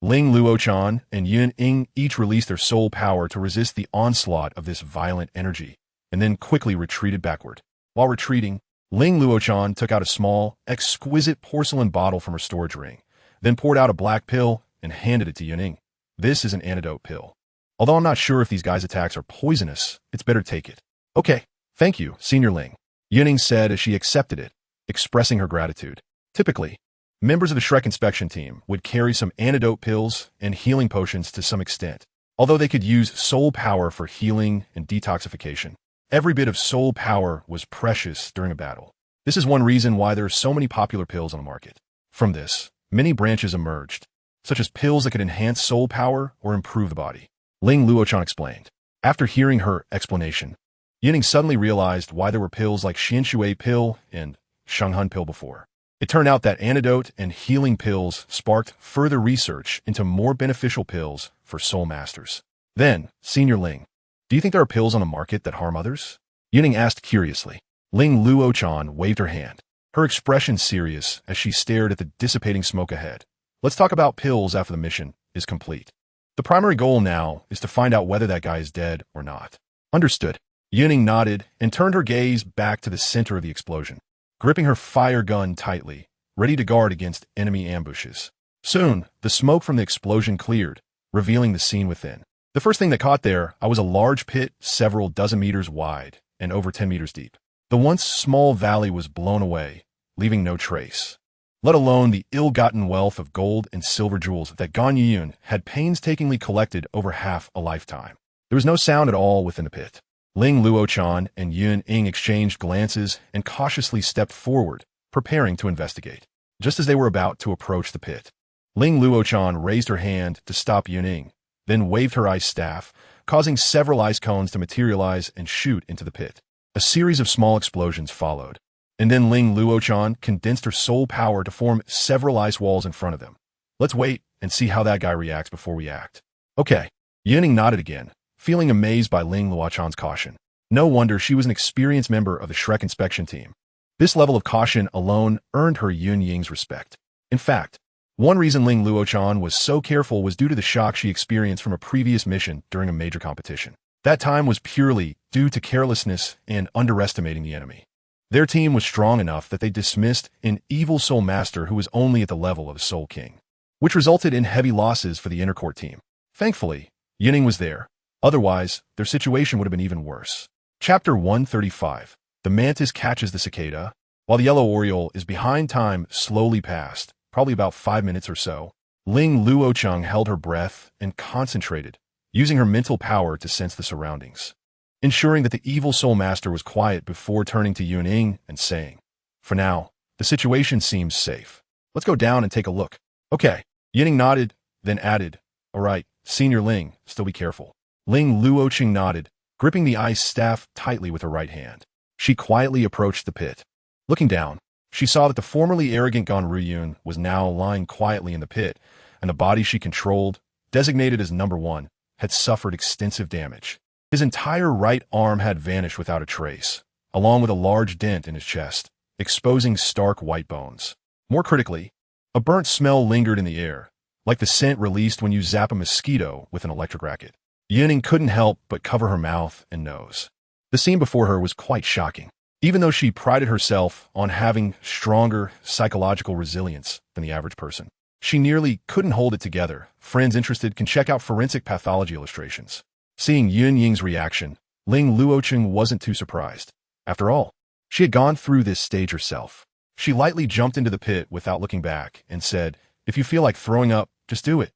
Ling Luocheng and Yun Ying each released their soul power to resist the onslaught of this violent energy, and then quickly retreated backward. While retreating, Ling Luocheng took out a small, exquisite porcelain bottle from her storage ring, then poured out a black pill and handed it to Yun Ying. This is an antidote pill. Although I'm not sure if these guys' attacks are poisonous, it's better take it. Okay, thank you, Senior Ling, Yun Ying said as she accepted it, expressing her gratitude. Typically, members of the Shrek inspection team would carry some antidote pills and healing potions to some extent, although they could use soul power for healing and detoxification. Every bit of soul power was precious during a battle. This is one reason why there are so many popular pills on the market. From this, many branches emerged. such as pills that could enhance soul power or improve the body. Ling Luochan explained. After hearing her explanation, Yun Ying suddenly realized why there were pills like Xianshui pill and Shenghun pill before. It turned out that antidote and healing pills sparked further research into more beneficial pills for soul masters. Then, Senior Ling, do you think there are pills on the market that harm others? Yun Ying asked curiously. Ling Luochan waved her hand, her expression serious as she stared at the dissipating smoke ahead. Let's talk about pills after the mission is complete. The primary goal now is to find out whether that guy is dead or not. Understood. Yun Ying nodded and turned her gaze back to the center of the explosion, gripping her fire gun tightly, ready to guard against enemy ambushes. Soon, the smoke from the explosion cleared, revealing the scene within. The first thing that caught their eye was a large pit several dozen meters wide and over 10 meters deep. The once small valley was blown away, leaving no trace, let alone the ill-gotten wealth of gold and silver jewels that Gan Yun had painstakingly collected over half a lifetime. There was no sound at all within the pit. Ling Luochan and Yun Ying exchanged glances and cautiously stepped forward, preparing to investigate. Just as they were about to approach the pit, Ling Luochan raised her hand to stop Yun Ying, then waved her ice staff, causing several ice cones to materialize and shoot into the pit. A series of small explosions followed, and then Ling Luochan condensed her soul power to form several ice walls in front of them. Let's wait and see how that guy reacts before we act. Okay. Yun Ying nodded again, feeling amazed by Ling Luochan's caution. No wonder she was an experienced member of the Shrek inspection team. This level of caution alone earned her Yun Ying's respect. In fact, one reason Ling Luochan was so careful was due to the shock she experienced from a previous mission during a major competition. That time was purely due to carelessness and underestimating the enemy. Their team was strong enough that they dismissed an evil soul master who was only at the level of a soul king, which resulted in heavy losses for the intercourt team. Thankfully, Yun Ying was there. Otherwise, their situation would have been even worse. Chapter 135. The mantis catches the cicada. While the yellow oriole is behind, time slowly passed, probably about 5 minutes or so. Ling Luochan held her breath and concentrated, using her mental power to sense the surroundings, ensuring that the evil soul master was quiet before turning to Yun Ying and saying, "For now, the situation seems safe. Let's go down and take a look." Okay. Yun Ying nodded, then added, "All right, Senior Ling, still be careful." Ling Luochan nodded, gripping the ice staff tightly with her right hand. She quietly approached the pit. Looking down, she saw that the formerly arrogant Gan Ruyun was now lying quietly in the pit, and the body she controlled, designated as number 1, had suffered extensive damage. His entire right arm had vanished without a trace, along with a large dent in his chest, exposing stark white bones. More critically, a burnt smell lingered in the air, like the scent released when you zap a mosquito with an electric racket. Yun Ying couldn't help but cover her mouth and nose. The scene before her was quite shocking. Even though she prided herself on having stronger psychological resilience than the average person, she nearly couldn't hold it together. Friends interested can check out forensic pathology illustrations. Seeing Yun Ying's reaction, Ling Luochan wasn't too surprised. After all, she had gone through this stage herself. She lightly jumped into the pit without looking back and said, "If you feel like throwing up, just do it.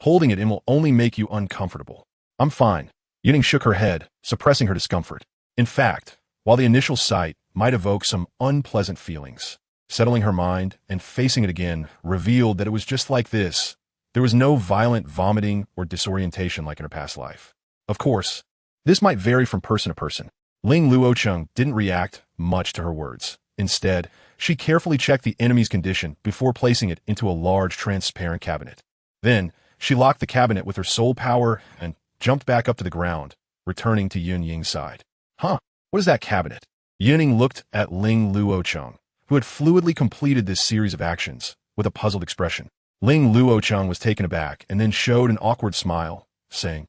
Holding it in will only make you uncomfortable." "I'm fine." Yun Ying shook her head, suppressing her discomfort. In fact, while the initial sight might evoke some unpleasant feelings, settling her mind and facing it again revealed that it was just like this. There was no violent vomiting or disorientation like in her past life. Of course, this might vary from person to person. Ling Luochan didn't react much to her words. Instead, she carefully checked the enemy's condition before placing it into a large transparent cabinet. Then, she locked the cabinet with her soul power and jumped back up to the ground, returning to Yun Ying's side. "Huh, what is that cabinet?" Yun Ying looked at Ling Luochan, who had fluidly completed this series of actions, with a puzzled expression. Ling Luochan was taken aback and then showed an awkward smile, saying,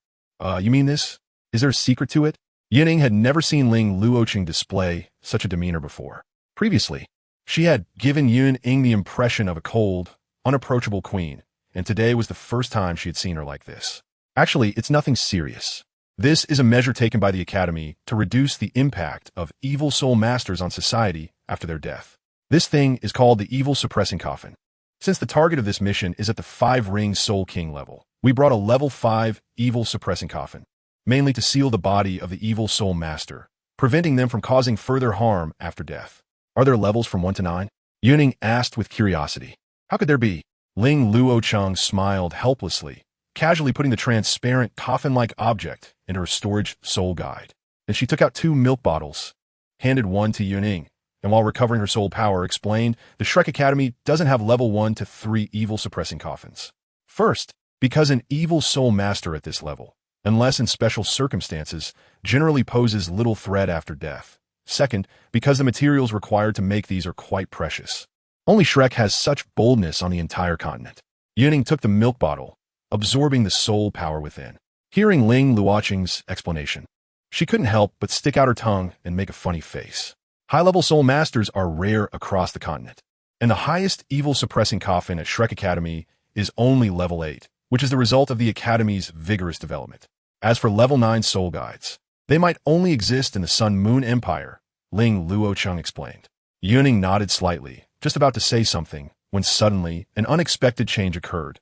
You mean this? Is there a secret to it?" Yun Ying had never seen Ling Luochan display such a demeanor before. Previously, she had given Yun Ying the impression of a cold, unapproachable queen, and today was the first time she had seen her like this. "Actually, it's nothing serious. This is a measure taken by the Academy to reduce the impact of evil soul masters on society after their death. This thing is called the Evil Suppressing Coffin. Since the target of this mission is at the 5-ring Soul King level, we brought a level 5 Evil Suppressing Coffin, mainly to seal the body of the evil soul master, preventing them from causing further harm after death." "Are there levels from 1 to 9? Yun Ying asked with curiosity. "How could there be?" Ling Luocheng smiled helplessly, casually putting the transparent coffin-like object into her storage soul guide. Then she took out 2 milk bottles, handed one to Yun Ying, and while recovering her soul power, explained the Shrek Academy doesn't have level 1 to 3 evil-suppressing coffins. First, because an evil soul master at this level, unless in special circumstances, generally poses little threat after death. Second, because the materials required to make these are quite precious. Only Shrek has such boldness on the entire continent. Yun Ying took the milk bottle, absorbing the soul power within. Hearing Ling Luocheng's explanation, she couldn't help but stick out her tongue and make a funny face. High-level soul masters are rare across the continent, and the highest evil-suppressing coffin at Shrek Academy is only level 8, which is the result of the Academy's vigorous development. As for level 9 soul guides, they might only exist in the Sun Moon Empire, Ling Luocheng explained. Yun Ying nodded slightly, just about to say something, when suddenly an unexpected change occurred.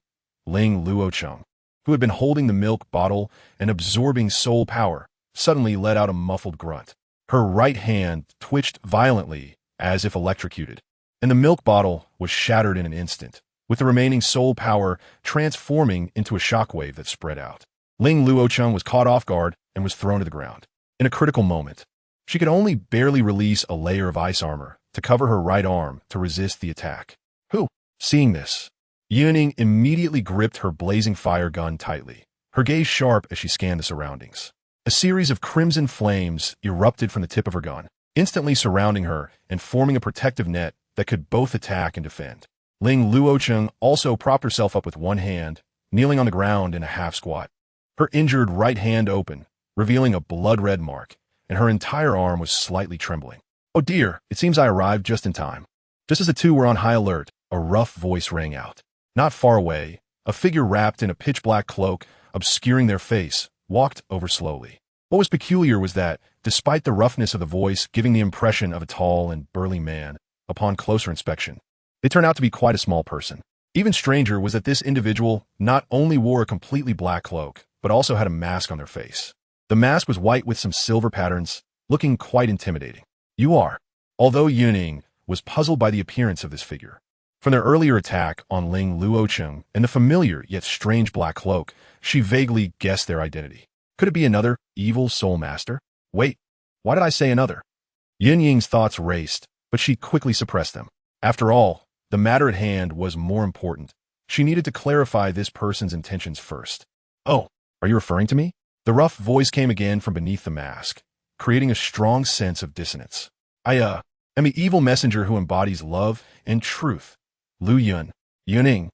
Ling Luocheng, who had been holding the milk bottle and absorbing soul power, suddenly let out a muffled grunt. Her right hand twitched violently, as if electrocuted, and the milk bottle was shattered in an instant, with the remaining soul power transforming into a shockwave that spread out. Ling Luocheng was caught off guard and was thrown to the ground. In a critical moment, she could only barely release a layer of ice armor to cover her right arm to resist the attack. Seeing this, Yun Ying immediately gripped her blazing fire gun tightly, her gaze sharp as she scanned the surroundings. A series of crimson flames erupted from the tip of her gun, instantly surrounding her and forming a protective net that could both attack and defend. Ling Luocheng also propped herself up with one hand, kneeling on the ground in a half squat. Her injured right hand open, revealing a blood-red mark, and her entire arm was slightly trembling. "Oh dear, it seems I arrived just in time." Just as the two were on high alert, a rough voice rang out. Not far away, a figure wrapped in a pitch-black cloak, obscuring their face, walked over slowly. What was peculiar was that, despite the roughness of the voice giving the impression of a tall and burly man, upon closer inspection, they turned out to be quite a small person. Even stranger was that this individual not only wore a completely black cloak, but also had a mask on their face. The mask was white with some silver patterns, looking quite intimidating. "You are." Although Yun Ying was puzzled by the appearance of this figure. From their earlier attack on Ling Luocheng and the familiar yet strange black cloak, she vaguely guessed their identity. Could it be another evil soul master? Wait, why did I say another? Yun Ying's thoughts raced, but she quickly suppressed them. After all, the matter at hand was more important. She needed to clarify this person's intentions first. "Oh, are you referring to me?" The rough voice came again from beneath the mask, creating a strong sense of dissonance. I am the evil messenger who embodies love and truth. Yun Ying,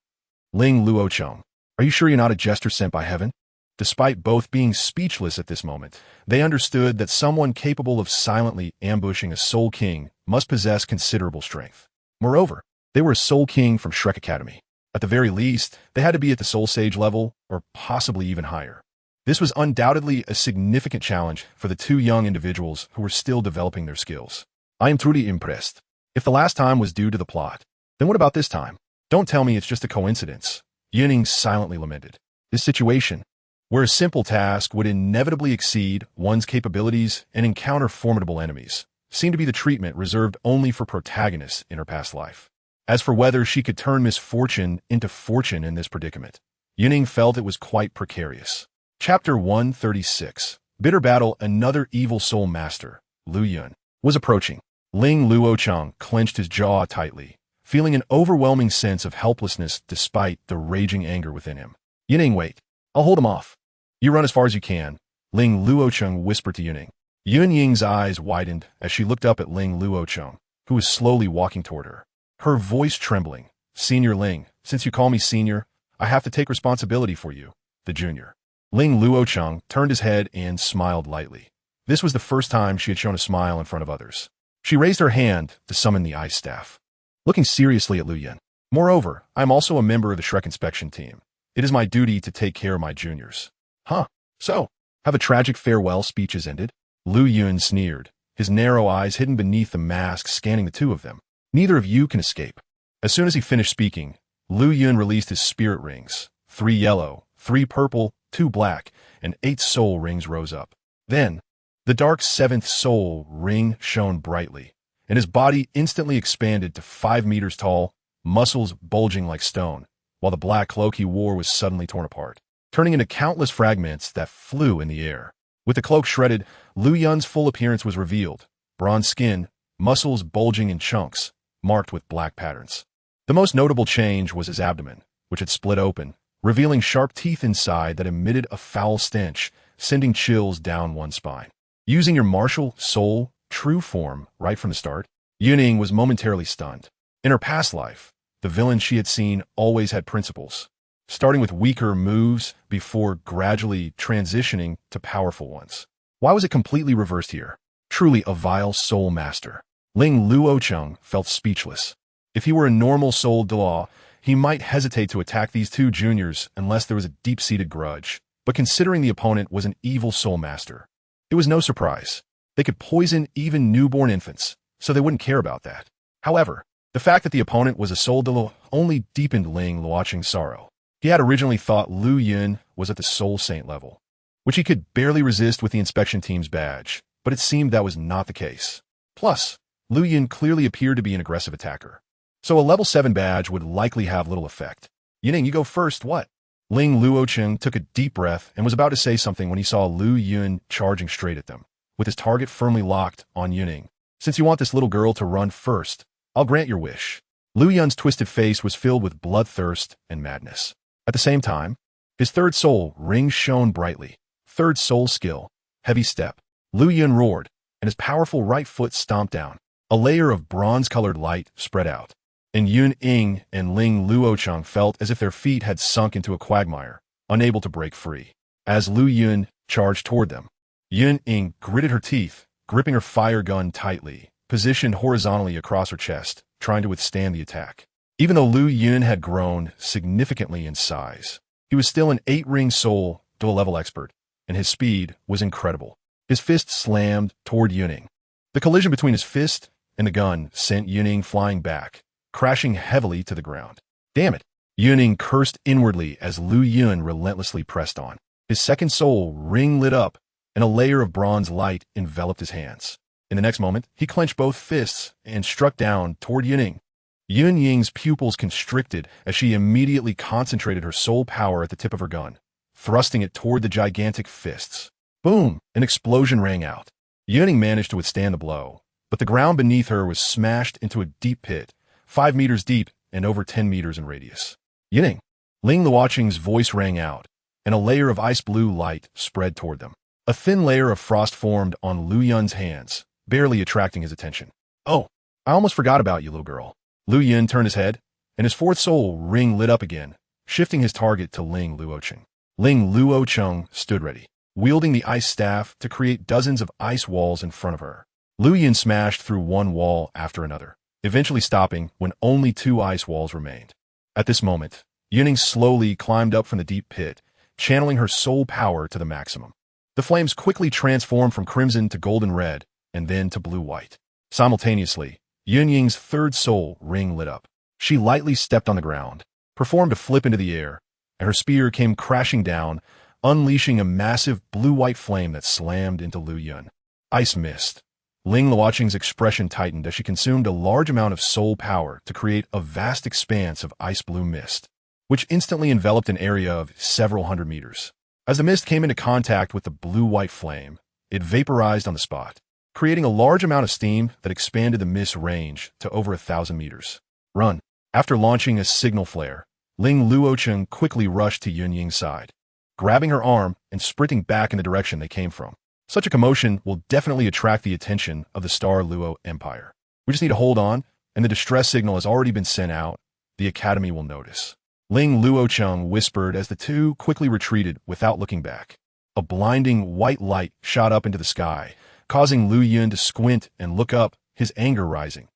Ling Luocheng. Are you sure you're not a jester sent by heaven?" Despite both being speechless at this moment, they understood that someone capable of silently ambushing a soul king must possess considerable strength. Moreover, they were a soul king from Shrek Academy. At the very least, they had to be at the soul sage level, or possibly even higher. This was undoubtedly a significant challenge for the two young individuals who were still developing their skills. "I am truly impressed. If the last time was due to the plot, then what about this time? Don't tell me it's just a coincidence." Yun Ying silently lamented. This situation, where a simple task would inevitably exceed one's capabilities and encounter formidable enemies, seemed to be the treatment reserved only for protagonists in her past life. As for whether she could turn misfortune into fortune in this predicament, Yun Ying felt it was quite precarious. Chapter 136. Bitter Battle. Another evil soul master, Lu Yun, was approaching. Ling Luocheng clenched his jaw tightly, feeling an overwhelming sense of helplessness despite the raging anger within him. "Yun Ying, wait. I'll hold him off. You run as far as you can," Ling Luocheng whispered to Yun Ying. Yun Ying's eyes widened as she looked up at Ling Luocheng, who was slowly walking toward her. Her voice trembling. "Senior Ling, since you call me senior, I have to take responsibility for you, the junior." Ling Luocheng turned his head and smiled lightly. This was the first time she had shown a smile in front of others. She raised her hand to summon the ice staff, looking seriously at Lu Yun. "Moreover, I am also a member of the Shrek inspection team. It is my duty to take care of my juniors." "Huh, so, have the tragic farewell speeches ended?" Lu Yun sneered, his narrow eyes hidden beneath the mask scanning the two of them. "Neither of you can escape." As soon as he finished speaking, Lu Yun released his spirit rings. 3 yellow, 3 purple, 2 black, and 8 soul rings rose up. Then, the dark 7th soul ring shone brightly, and his body instantly expanded to 5 meters tall, muscles bulging like stone, while the black cloak he wore was suddenly torn apart, turning into countless fragments that flew in the air. With the cloak shredded, Lu Yun's full appearance was revealed: bronze skin, muscles bulging in chunks, marked with black patterns. The most notable change was his abdomen, which had split open, revealing sharp teeth inside that emitted a foul stench, sending chills down one's spine. Using your martial, soul, true form right from the start, Yun Ying was momentarily stunned. In her past life, the villain she had seen always had principles, starting with weaker moves before gradually transitioning to powerful ones. Why was it completely reversed here? Truly a vile soul master. Ling Luocheng felt speechless. If he were a normal soul Douluo, he might hesitate to attack these two juniors unless there was a deep-seated grudge. But considering the opponent was an evil soul master, it was no surprise. They could poison even newborn infants, so they wouldn't care about that. However, the fact that the opponent was a soul Douluo only deepened Ling Luocheng's sorrow. He had originally thought Lu Yun was at the soul saint level, which he could barely resist with the inspection team's badge, but it seemed that was not the case. Plus, Lu Yun clearly appeared to be an aggressive attacker, so a level 7 badge would likely have little effect. Yun Ying, you go first, what? Ling Luocheng took a deep breath and was about to say something when he saw Lu Yun charging straight at them, with his target firmly locked on Yun Ying. Since you want this little girl to run first, I'll grant your wish. Lu Yun's twisted face was filled with bloodthirst and madness. At the same time, his third soul ring shone brightly. Third soul skill, heavy step. Lu Yun roared, and his powerful right foot stomped down. A layer of bronze-colored light spread out, and Yun Ying and Ling Luocheng felt as if their feet had sunk into a quagmire, unable to break free. As Lu Yun charged toward them, Yun Ying gritted her teeth, gripping her fire gun tightly, positioned horizontally across her chest, trying to withstand the attack. Even though Lu Yun had grown significantly in size, he was still an 8-ring soul dual level expert, and his speed was incredible. His fist slammed toward Yun Ying. The collision between his fist and the gun sent Yun Ying flying back, crashing heavily to the ground. Damn it! Yun Ying cursed inwardly as Lu Yun relentlessly pressed on. His second soul ring lit up, and a layer of bronze light enveloped his hands. In the next moment, he clenched both fists and struck down toward Yun Ying. Yun Ying's pupils constricted as she immediately concentrated her soul power at the tip of her gun, thrusting it toward the gigantic fists. Boom! An explosion rang out. Yun Ying managed to withstand the blow, but the ground beneath her was smashed into a deep pit, 5 meters deep and over 10 meters in radius. Yun Ying! Ling Luocheng's voice rang out, and a layer of ice blue light spread toward them. A thin layer of frost formed on Lu Yun's hands, barely attracting his attention. Oh, I almost forgot about you, little girl. Lu Yun turned his head, and his fourth soul ring lit up again, shifting his target to Ling Luocheng. Ling Luocheng stood ready, wielding the ice staff to create dozens of ice walls in front of her. Lu Yun smashed through one wall after another, eventually stopping when only 2 ice walls remained. At this moment, Yun Ying slowly climbed up from the deep pit, channeling her soul power to the maximum. The flames quickly transformed from crimson to golden red, and then to blue-white. Simultaneously, Yun Ying's third soul ring lit up. She lightly stepped on the ground, performed a flip into the air, and her spear came crashing down, unleashing a massive blue-white flame that slammed into Lu Yun. Ice mist. Ling Luocheng's expression tightened as she consumed a large amount of soul power to create a vast expanse of ice blue mist, which instantly enveloped an area of several hundred meters. As the mist came into contact with the blue-white flame, it vaporized on the spot, creating a large amount of steam that expanded the mist range to over 1,000 meters. Run! After launching a signal flare, Ling Luocheng quickly rushed to Yun Ying's side, grabbing her arm and sprinting back in the direction they came from. Such a commotion will definitely attract the attention of the Star Luo Empire. We just need to hold on, and the distress signal has already been sent out. The Academy will notice. Ling Luocheng whispered as the two quickly retreated without looking back. A blinding white light shot up into the sky, causing Lu Yun to squint and look up, his anger rising.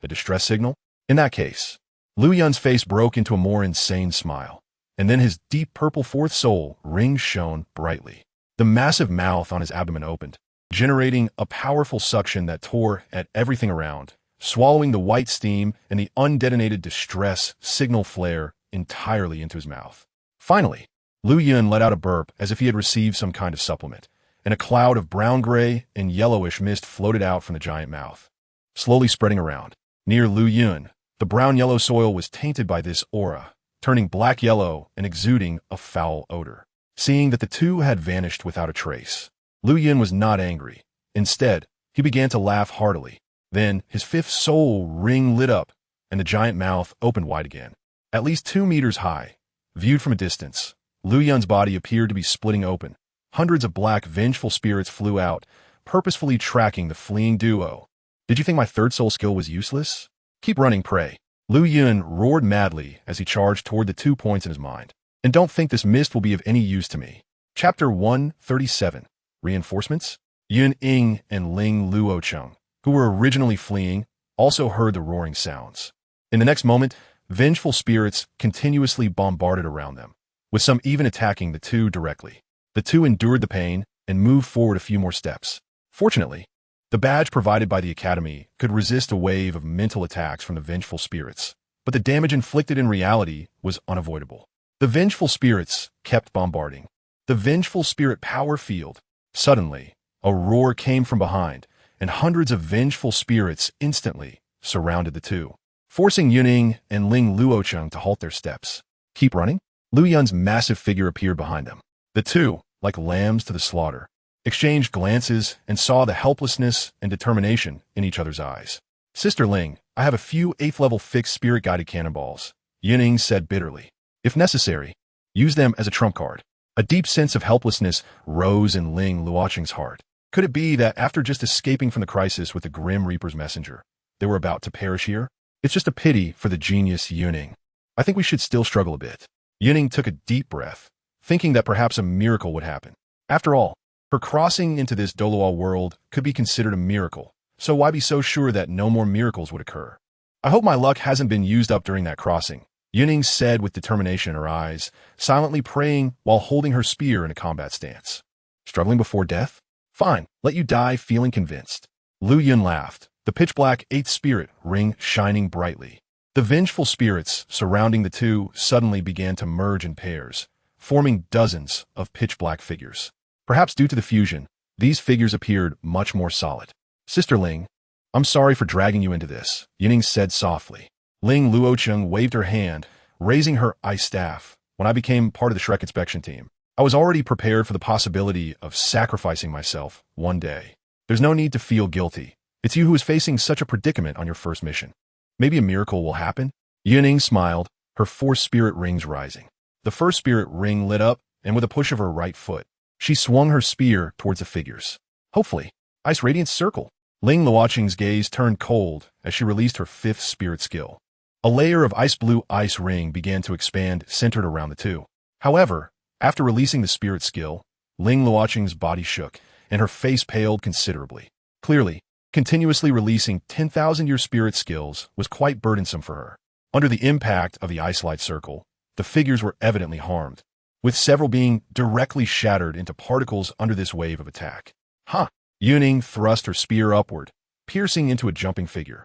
A distress signal? In that case, Lu Yun's face broke into a more insane smile, and then his deep purple fourth soul ring shone brightly. The massive mouth on his abdomen opened, generating a powerful suction that tore at everything around, swallowing the white steam and the undetonated distress signal flare entirely into his mouth. Finally, Lu Yun let out a burp as if he had received some kind of supplement, and a cloud of brown-gray and yellowish mist floated out from the giant mouth, slowly spreading around. Near Lu Yun, the brown-yellow soil was tainted by this aura, turning black-yellow and exuding a foul odor. Seeing that the two had vanished without a trace, Liu Yun was not angry. Instead, he began to laugh heartily. Then, his fifth soul ring lit up, and the giant mouth opened wide again. At least 2 meters high, viewed from a distance, Liu Yun's body appeared to be splitting open. Hundreds of black, vengeful spirits flew out, purposefully tracking the fleeing duo. Did you think my third soul skill was useless? Keep running, prey. Liu Yun roared madly as he charged toward the 2 points in his mind. And don't think this mist will be of any use to me. Chapter 137. Reinforcements? Yun Ying and Ling Luocheng, who were originally fleeing, also heard the roaring sounds. In the next moment, vengeful spirits continuously bombarded around them, with some even attacking the two directly. The two endured the pain and moved forward a few more steps. Fortunately, the badge provided by the Academy could resist a wave of mental attacks from the vengeful spirits, but the damage inflicted in reality was unavoidable. The vengeful spirits kept bombarding. The vengeful spirit power field. Suddenly, a roar came from behind, and hundreds of vengeful spirits instantly surrounded the two, forcing Yun Ying and Ling Luocheng to halt their steps. Keep running? Liu Yun's massive figure appeared behind them. The two, like lambs to the slaughter, exchanged glances and saw the helplessness and determination in each other's eyes. Sister Ling, I have a few 8th-level fixed spirit-guided cannonballs, Yun Ying said bitterly. If necessary, use them as a trump card. A deep sense of helplessness rose in Ling Luocheng's heart. Could it be that after just escaping from the crisis with the Grim Reaper's messenger, they were about to perish here? It's just a pity for the genius Yun Ying. I think we should still struggle a bit. Yun Ying took a deep breath, thinking that perhaps a miracle would happen. After all, her crossing into this Douluo world could be considered a miracle, so why be so sure that no more miracles would occur? I hope my luck hasn't been used up during that crossing, Yun Ying said with determination in her eyes, silently praying while holding her spear in a combat stance. Struggling before death? Fine, let you die feeling convinced. Liu Yun laughed, the pitch-black 8th spirit ring shining brightly. The vengeful spirits surrounding the two suddenly began to merge in pairs, forming dozens of pitch-black figures. Perhaps due to the fusion, these figures appeared much more solid. Sister Ling, I'm sorry for dragging you into this, Yun Ying said softly. Ling Luocheng waved her hand, raising her ice staff. When I became part of the Shrek inspection team, I was already prepared for the possibility of sacrificing myself one day. There's no need to feel guilty. It's you who is facing such a predicament on your first mission. Maybe a miracle will happen? Yun Ying smiled, her 4 spirit rings rising. The first spirit ring lit up, and with a push of her right foot, she swung her spear towards the figures. Hopefully, Ice Radiance Circle. Ling Luocheng's gaze turned cold as she released her 5th spirit skill. A layer of ice-blue ice ring began to expand, centered around the two. However, after releasing the spirit skill, Ling Luocheng's body shook, and her face paled considerably. Clearly, continuously releasing 10,000-year spirit skills was quite burdensome for her. Under the impact of the ice light circle, the figures were evidently harmed, with several being directly shattered into particles under this wave of attack. Ha! Yun Ying thrust her spear upward, piercing into a jumping figure,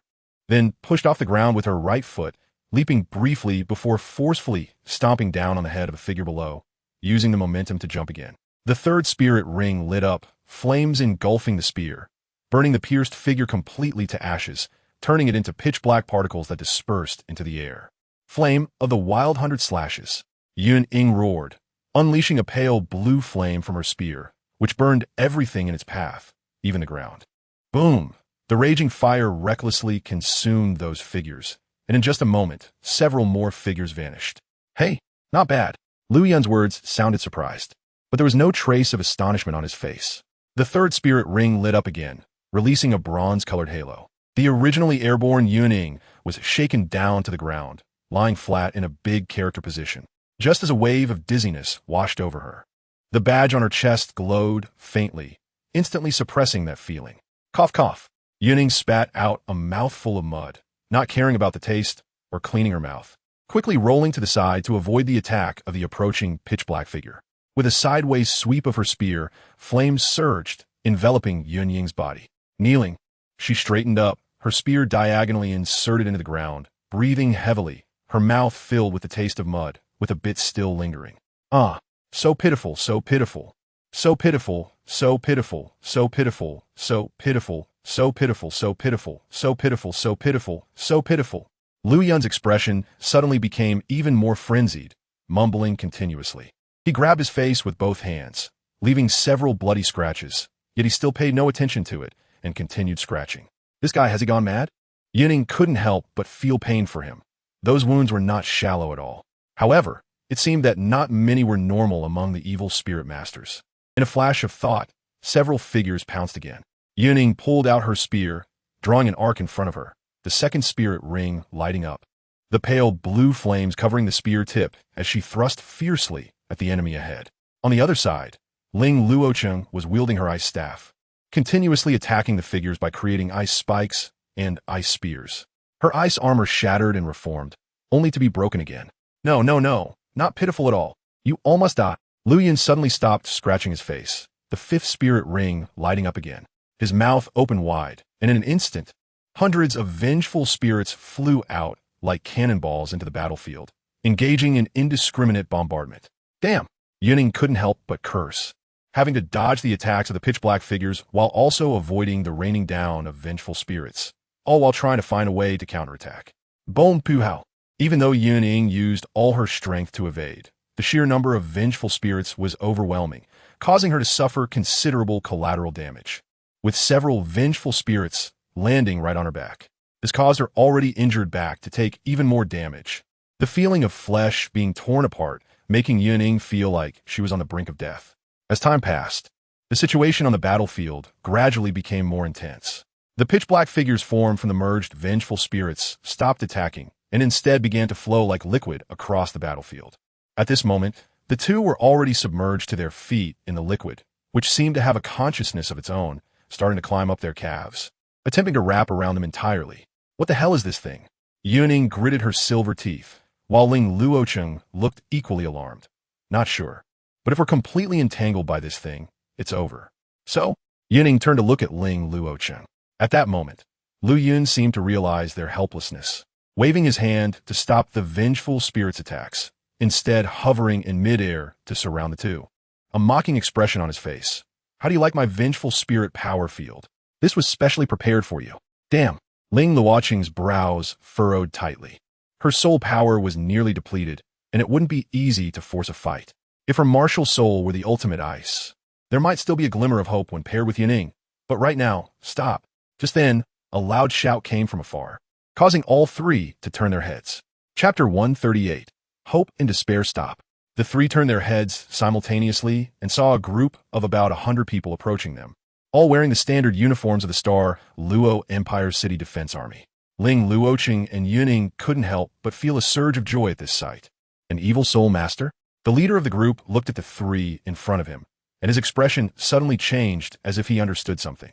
then pushed off the ground with her right foot, leaping briefly before forcefully stomping down on the head of a figure below, using the momentum to jump again. The 3rd spirit ring lit up, flames engulfing the spear, burning the pierced figure completely to ashes, turning it into pitch-black particles that dispersed into the air. Flame of the Wild 100 Slashes. Yun Ying roared, unleashing a pale blue flame from her spear, which burned everything in its path, even the ground. Boom! The raging fire recklessly consumed those figures, and in just a moment, several more figures vanished. Hey, not bad. Liu Yun's words sounded surprised, but there was no trace of astonishment on his face. The 3rd spirit ring lit up again, releasing a bronze-colored halo. The originally airborne Yun Ying was shaken down to the ground, lying flat in a big character position, just as a wave of dizziness washed over her. The badge on her chest glowed faintly, instantly suppressing that feeling. Cough, cough. Yun Ying spat out a mouthful of mud, not caring about the taste or cleaning her mouth, quickly rolling to the side to avoid the attack of the approaching pitch-black figure. With a sideways sweep of her spear, flames surged, enveloping Yun Ying's body. Kneeling, she straightened up, her spear diagonally inserted into the ground, breathing heavily, her mouth filled with the taste of mud, with a bit still lingering. Ah, so pitiful, so pitiful, so pitiful, so pitiful, so pitiful, so pitiful, so pitiful, so pitiful, so pitiful, so pitiful, so pitiful. Lu Yun's expression suddenly became even more frenzied, mumbling continuously. He grabbed his face with both hands, leaving several bloody scratches, yet he still paid no attention to it and continued scratching. This guy, has he gone mad? Yun Ying couldn't help but feel pain for him. Those wounds were not shallow at all. However, it seemed that not many were normal among the evil spirit masters. In a flash of thought, several figures pounced again. Yun Ying pulled out her spear, drawing an arc in front of her, the second spirit ring lighting up. The pale blue flames covering the spear tip as she thrust fiercely at the enemy ahead. On the other side, Ling Luocheng was wielding her ice staff, continuously attacking the figures by creating ice spikes and ice spears. Her ice armor shattered and reformed, only to be broken again. No, no, no, not pitiful at all. You almost died. Lu Yun suddenly stopped scratching his face, the fifth spirit ring lighting up again. His mouth opened wide, and in an instant, hundreds of vengeful spirits flew out like cannonballs into the battlefield, engaging in indiscriminate bombardment. Damn! Yun Ying couldn't help but curse, having to dodge the attacks of the pitch-black figures while also avoiding the raining down of vengeful spirits, all while trying to find a way to counterattack. Bon Puhao! Even though Yun Ying used all her strength to evade, the sheer number of vengeful spirits was overwhelming, causing her to suffer considerable collateral damage, with several vengeful spirits landing right on her back. This caused her already injured back to take even more damage, the feeling of flesh being torn apart making Yun Ying feel like she was on the brink of death. As time passed, the situation on the battlefield gradually became more intense. The pitch-black figures formed from the merged vengeful spirits stopped attacking and instead began to flow like liquid across the battlefield. At this moment, the two were already submerged to their feet in the liquid, which seemed to have a consciousness of its own, starting to climb up their calves, attempting to wrap around them entirely. What the hell is this thing? Yun Ying gritted her silver teeth, while Ling Luocheng looked equally alarmed. Not sure, but if we're completely entangled by this thing, it's over. So, Yun Ying turned to look at Ling Luocheng. At that moment, Lu Yun seemed to realize their helplessness, waving his hand to stop the vengeful spirit's attacks, instead hovering in midair to surround the two. A mocking expression on his face. How do you like my vengeful spirit power field? This was specially prepared for you. Damn. Ling Luocheng's brows furrowed tightly. Her soul power was nearly depleted, and it wouldn't be easy to force a fight. If her martial soul were the ultimate ice, there might still be a glimmer of hope when paired with Yun Ying. But right now, stop. Just then, a loud shout came from afar, causing all three to turn their heads. Chapter 138. Hope and Despair Stop. The three turned their heads simultaneously and saw a group of about 100 people approaching them, all wearing the standard uniforms of the Star Luo Empire City Defense Army. Ling Luocheng and Yun Ying couldn't help but feel a surge of joy at this sight. An evil soul master? The leader of the group looked at the three in front of him, and his expression suddenly changed as if he understood something.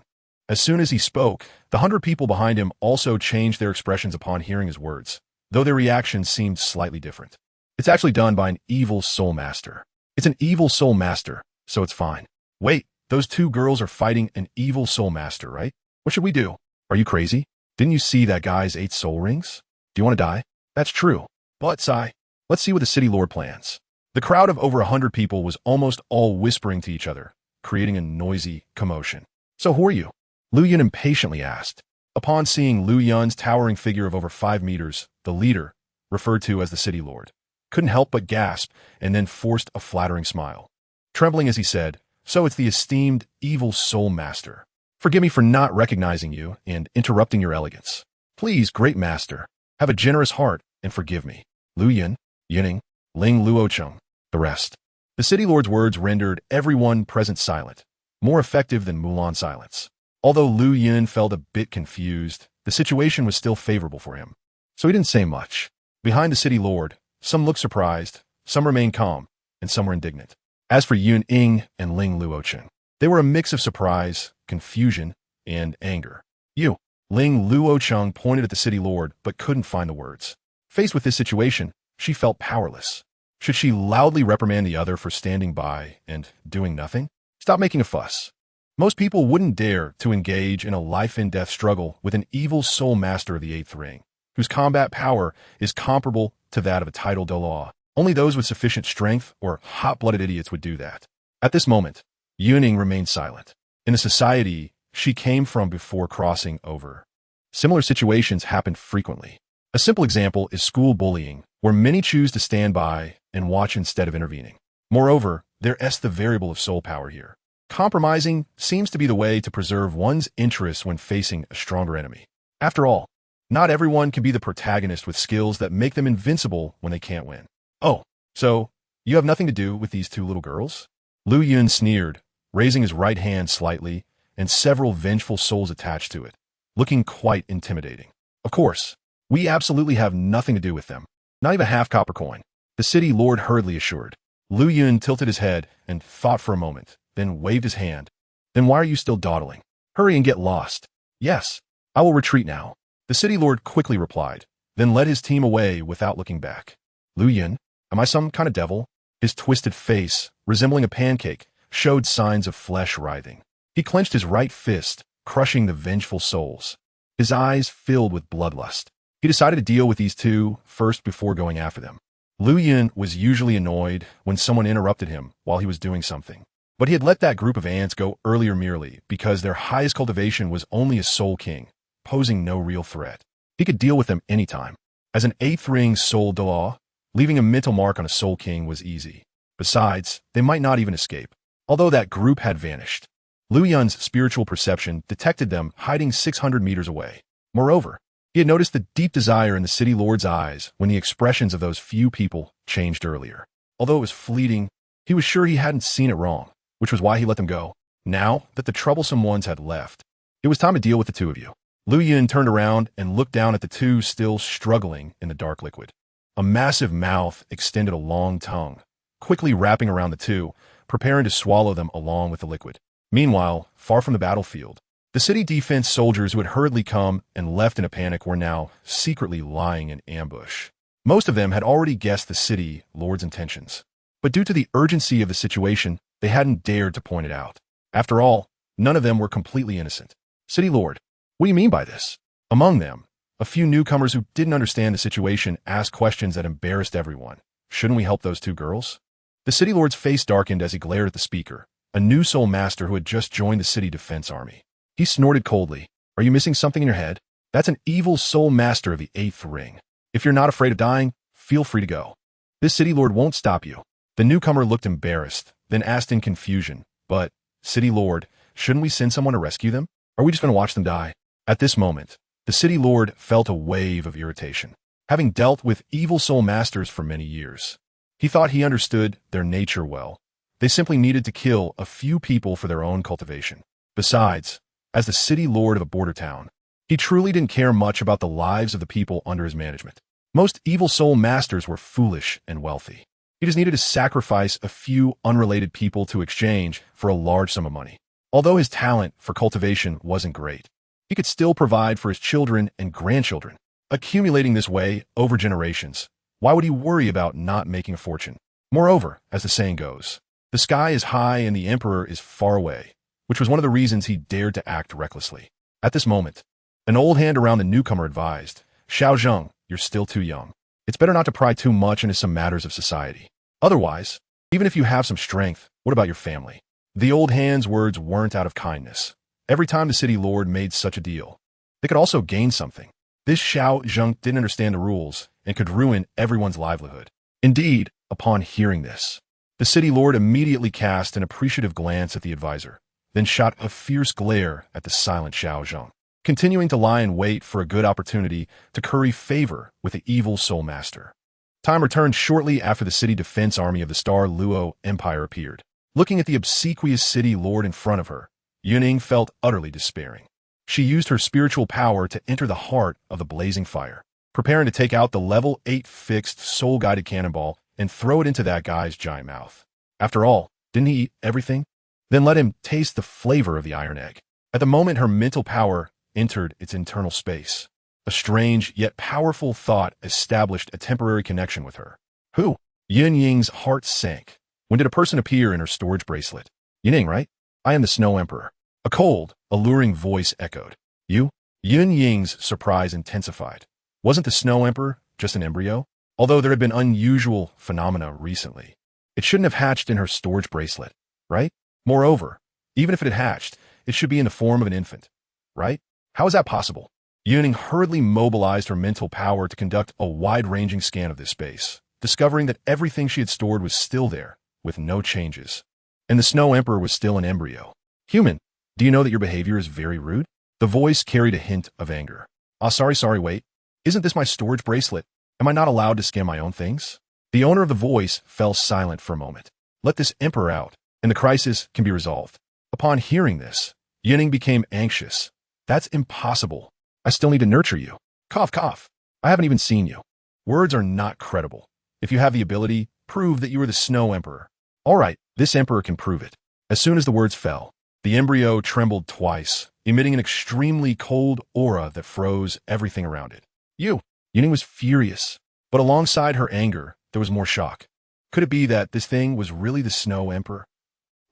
As soon as he spoke, the 100 people behind him also changed their expressions upon hearing his words, though their reactions seemed slightly different. It's actually done by an evil soul master. It's an evil soul master, so it's fine. Wait, those two girls are fighting an evil soul master, right? What should we do? Are you crazy? Didn't you see that guy's 8 soul rings? Do you want to die? That's true. But, Sai, let's see what the city lord plans. The crowd of over 100 people was almost all whispering to each other, creating a noisy commotion. So who are you? Lu Yun impatiently asked. Upon seeing Lu Yun's towering figure of over 5 meters, the leader, referred to as the city lord, couldn't help but gasp and then forced a flattering smile. Trembling as he said, so it's the esteemed evil soul master. Forgive me for not recognizing you and interrupting your elegance. Please, great master, have a generous heart and forgive me. Lu Yun, Yun Ying, Ling Luocheng, the rest. The city lord's words rendered everyone present silent, more effective than Mulan silence. Although Lu Yun felt a bit confused, the situation was still favorable for him, so he didn't say much. Behind the city lord, some looked surprised, some remained calm, and some were indignant. As for Yun Ying and Ling Luocheng, they were a mix of surprise, confusion, and anger. You, Ling Luocheng pointed at the city lord but couldn't find the words. Faced with this situation, she felt powerless. Should she loudly reprimand the other for standing by and doing nothing? Stop making a fuss. Most people wouldn't dare to engage in a life-and-death struggle with an evil soul master of the 8th ring, whose combat power is comparable to that of a toDouluo. Only those with sufficient strength or hot-blooded idiots would do that. At this moment, Yun Ying remained silent. In the society she came from before crossing over, similar situations happened frequently. A simple example is school bullying, where many choose to stand by and watch instead of intervening. Moreover, there's the variable of soul power here. Compromising seems to be the way to preserve one's interests when facing a stronger enemy. After all, not everyone can be the protagonist with skills that make them invincible when they can't win. Oh, so you have nothing to do with these two little girls? Lu Yun sneered, raising his right hand slightly, and several vengeful souls attached to it, looking quite intimidating. Of course, we absolutely have nothing to do with them. Not even half copper coin, the city lord hurriedly assured. Lu Yun tilted his head and thought for a moment, then waved his hand. Then why are you still dawdling? Hurry and get lost. Yes, I will retreat now. The city lord quickly replied, then led his team away without looking back. Lu Yun, am I some kind of devil? His twisted face, resembling a pancake, showed signs of flesh writhing. He clenched his right fist, crushing the vengeful souls. His eyes filled with bloodlust. He decided to deal with these two first before going after them. Lu Yun was usually annoyed when someone interrupted him while he was doing something. But he had let that group of ants go earlier merely because their highest cultivation was only a soul king, posing no real threat. He could deal with them anytime. As an 8th ring soul Douluo, leaving a mental mark on a soul king was easy. Besides, they might not even escape. Although that group had vanished, Lu Yun's spiritual perception detected them hiding 600 meters away. Moreover, he had noticed the deep desire in the city lord's eyes when the expressions of those few people changed earlier. Although it was fleeting, he was sure he hadn't seen it wrong, which was why he let them go. Now that the troublesome ones had left, it was time to deal with the two of you. Lu Yun turned around and looked down at the two still struggling in the dark liquid. A massive mouth extended a long tongue, quickly wrapping around the two, preparing to swallow them along with the liquid. Meanwhile, far from the battlefield, the city defense soldiers who had hurriedly come and left in a panic were now secretly lying in ambush. Most of them had already guessed the city lord's intentions, but due to the urgency of the situation, they hadn't dared to point it out. After all, none of them were completely innocent. City lord, what do you mean by this? Among them, a few newcomers who didn't understand the situation asked questions that embarrassed everyone. Shouldn't we help those two girls? The city lord's face darkened as he glared at the speaker, a new soul master who had just joined the city defense army. He snorted coldly. Are you missing something in your head? That's an evil soul master of the 8th ring. If you're not afraid of dying, feel free to go. This city lord won't stop you. The newcomer looked embarrassed, then asked in confusion, but, city lord, shouldn't we send someone to rescue them? Are we just going to watch them die? At this moment, the city lord felt a wave of irritation. Having dealt with evil soul masters for many years, he thought he understood their nature well. They simply needed to kill a few people for their own cultivation. Besides, as the city lord of a border town, he truly didn't care much about the lives of the people under his management. Most evil soul masters were foolish and wealthy. He just needed to sacrifice a few unrelated people to exchange for a large sum of money. Although his talent for cultivation wasn't great, he could still provide for his children and grandchildren. Accumulating this way over generations, why would he worry about not making a fortune? Moreover, as the saying goes, the sky is high and the emperor is far away, which was one of the reasons he dared to act recklessly. At this moment, an old hand around the newcomer advised, Xiao Zheng, you're still too young. It's better not to pry too much into some matters of society. Otherwise, even if you have some strength, what about your family? The old hand's words weren't out of kindness. Every time the city lord made such a deal, they could also gain something. This Xiao Zheng didn't understand the rules and could ruin everyone's livelihood. Indeed, upon hearing this, the city lord immediately cast an appreciative glance at the advisor, then shot a fierce glare at the silent Xiao Zheng, continuing to lie in wait for a good opportunity to curry favor with the evil soul master. Time returned shortly after the city defense army of the Douluo Empire appeared. Looking at the obsequious city lord in front of her, Yun Ying felt utterly despairing. She used her spiritual power to enter the heart of the blazing fire, preparing to take out the level 8 fixed soul-guided cannonball and throw it into that guy's giant mouth. After all, didn't he eat everything? Then let him taste the flavor of the iron egg. At the moment her mental power entered its internal space, a strange yet powerful thought established a temporary connection with her. Who? Yun Ying's heart sank. When did a person appear in her storage bracelet? Yun Ying, right? I am the Snow Emperor. A cold, alluring voice echoed. You? Yun Ying's surprise intensified. Wasn't the Snow Emperor just an embryo? Although there had been unusual phenomena recently, it shouldn't have hatched in her storage bracelet, right? Moreover, even if it had hatched, it should be in the form of an infant, right? How is that possible? Yun Ying hurriedly mobilized her mental power to conduct a wide-ranging scan of this space, discovering that everything she had stored was still there, with no changes. And the Snow Emperor was still an embryo. Human, do you know that your behavior is very rude? The voice carried a hint of anger. Sorry, wait. Isn't this my storage bracelet? Am I not allowed to scan my own things? The owner of the voice fell silent for a moment. Let this emperor out, and the crisis can be resolved. Upon hearing this, Yun Ying became anxious. That's impossible. I still need to nurture you. Cough, cough. I haven't even seen you. Words are not credible. If you have the ability, prove that you are the Snow Emperor. All right, this emperor can prove it. As soon as the words fell, the embryo trembled twice, emitting an extremely cold aura that froze everything around it. Yun Ying was furious, but alongside her anger, there was more shock. Could it be that this thing was really the Snow Emperor?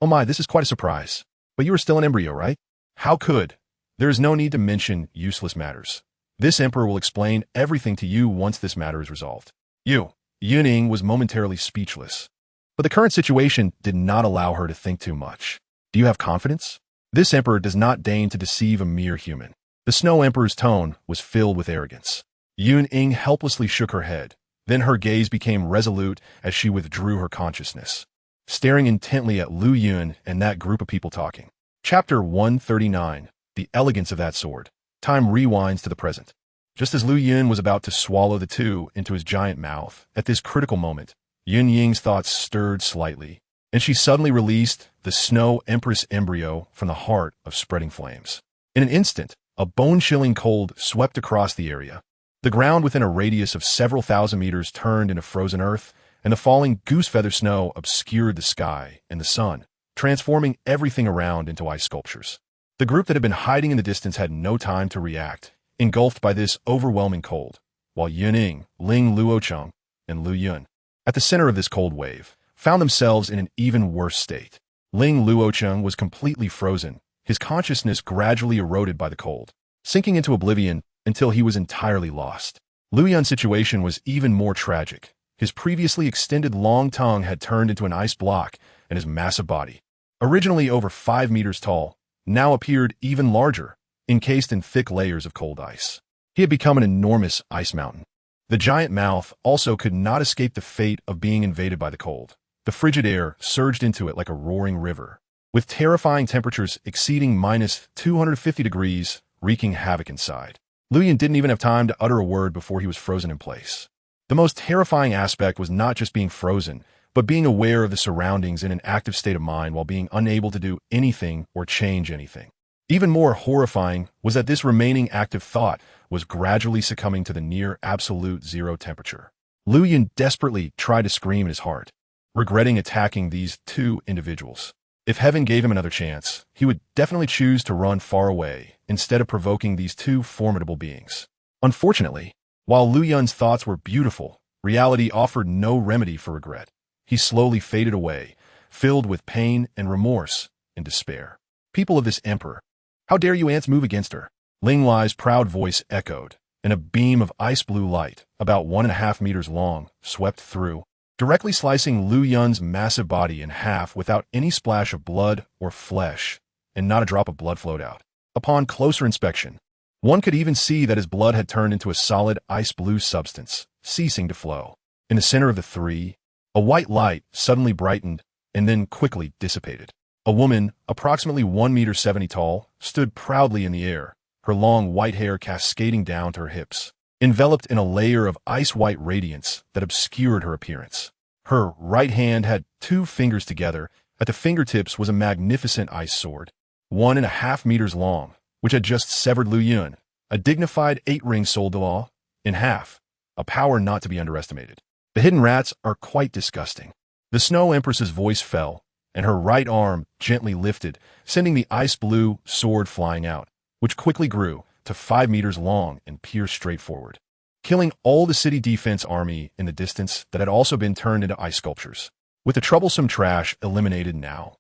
Oh my, this is quite a surprise. But you are still an embryo, right? How could? There is no need to mention useless matters. This emperor will explain everything to you once this matter is resolved. Yun Ying was momentarily speechless. But the current situation did not allow her to think too much. Do you have confidence? This emperor does not deign to deceive a mere human. The Snow Emperor's tone was filled with arrogance. Yun Ying helplessly shook her head. Then her gaze became resolute as she withdrew her consciousness, staring intently at Lu Yun and that group of people talking. Chapter 139. The Elegance of That Sword. Time rewinds to the present. Just as Lu Yun was about to swallow the two into his giant mouth, at this critical moment, Yun Ying's thoughts stirred slightly, and she suddenly released the Snow Empress embryo from the heart of spreading flames. In an instant, a bone-chilling cold swept across the area. The ground within a radius of several thousand meters turned into frozen earth, and the falling goose-feather snow obscured the sky and the sun, transforming everything around into ice sculptures. The group that had been hiding in the distance had no time to react, engulfed by this overwhelming cold, while Yun Ying, Ling Luocheng, and Lu Yun, at the center of this cold wave, found themselves in an even worse state. Ling Luocheng was completely frozen, his consciousness gradually eroded by the cold, sinking into oblivion until he was entirely lost. Lu Yun's situation was even more tragic. His previously extended long tongue had turned into an ice block, and his massive body, originally over 5 meters tall, now appeared even larger, encased in thick layers of cold ice. He had become an enormous ice mountain. The giant mouth also could not escape the fate of being invaded by the cold. The frigid air surged into it like a roaring river, with terrifying temperatures exceeding minus 250 degrees, wreaking havoc inside. Lu Yun didn't even have time to utter a word before he was frozen in place. The most terrifying aspect was not just being frozen, but being aware of the surroundings in an active state of mind while being unable to do anything or change anything. Even more horrifying was that this remaining active thought was gradually succumbing to the near absolute zero temperature. Lu Yun desperately tried to scream in his heart, regretting attacking these two individuals. If heaven gave him another chance, he would definitely choose to run far away instead of provoking these two formidable beings. Unfortunately, while Lu Yun's thoughts were beautiful, reality offered no remedy for regret. He slowly faded away, filled with pain and remorse and despair. People of this emperor, how dare you ants move against her? Ling Lai's proud voice echoed, and a beam of ice-blue light, about 1.5 meters long, swept through, directly slicing Lu Yun's massive body in half without any splash of blood or flesh, and not a drop of blood flowed out. Upon closer inspection, one could even see that his blood had turned into a solid ice-blue substance, ceasing to flow. In the center of the three, a white light suddenly brightened and then quickly dissipated. A woman, approximately 1.70 meters tall, stood proudly in the air, her long white hair cascading down to her hips, enveloped in a layer of ice-white radiance that obscured her appearance. Her right hand had 2 fingers together. At the fingertips was a magnificent ice sword, 1.5 meters long, which had just severed Lu Yun, a dignified 8-ring toDouluo, in half, a power not to be underestimated. The hidden rats are quite disgusting. The Snow Empress's voice fell, and her right arm gently lifted, sending the ice-blue sword flying out, which quickly grew to 5 meters long and pierced straight forward, killing all the city defense army in the distance that had also been turned into ice sculptures. With the troublesome trash eliminated now,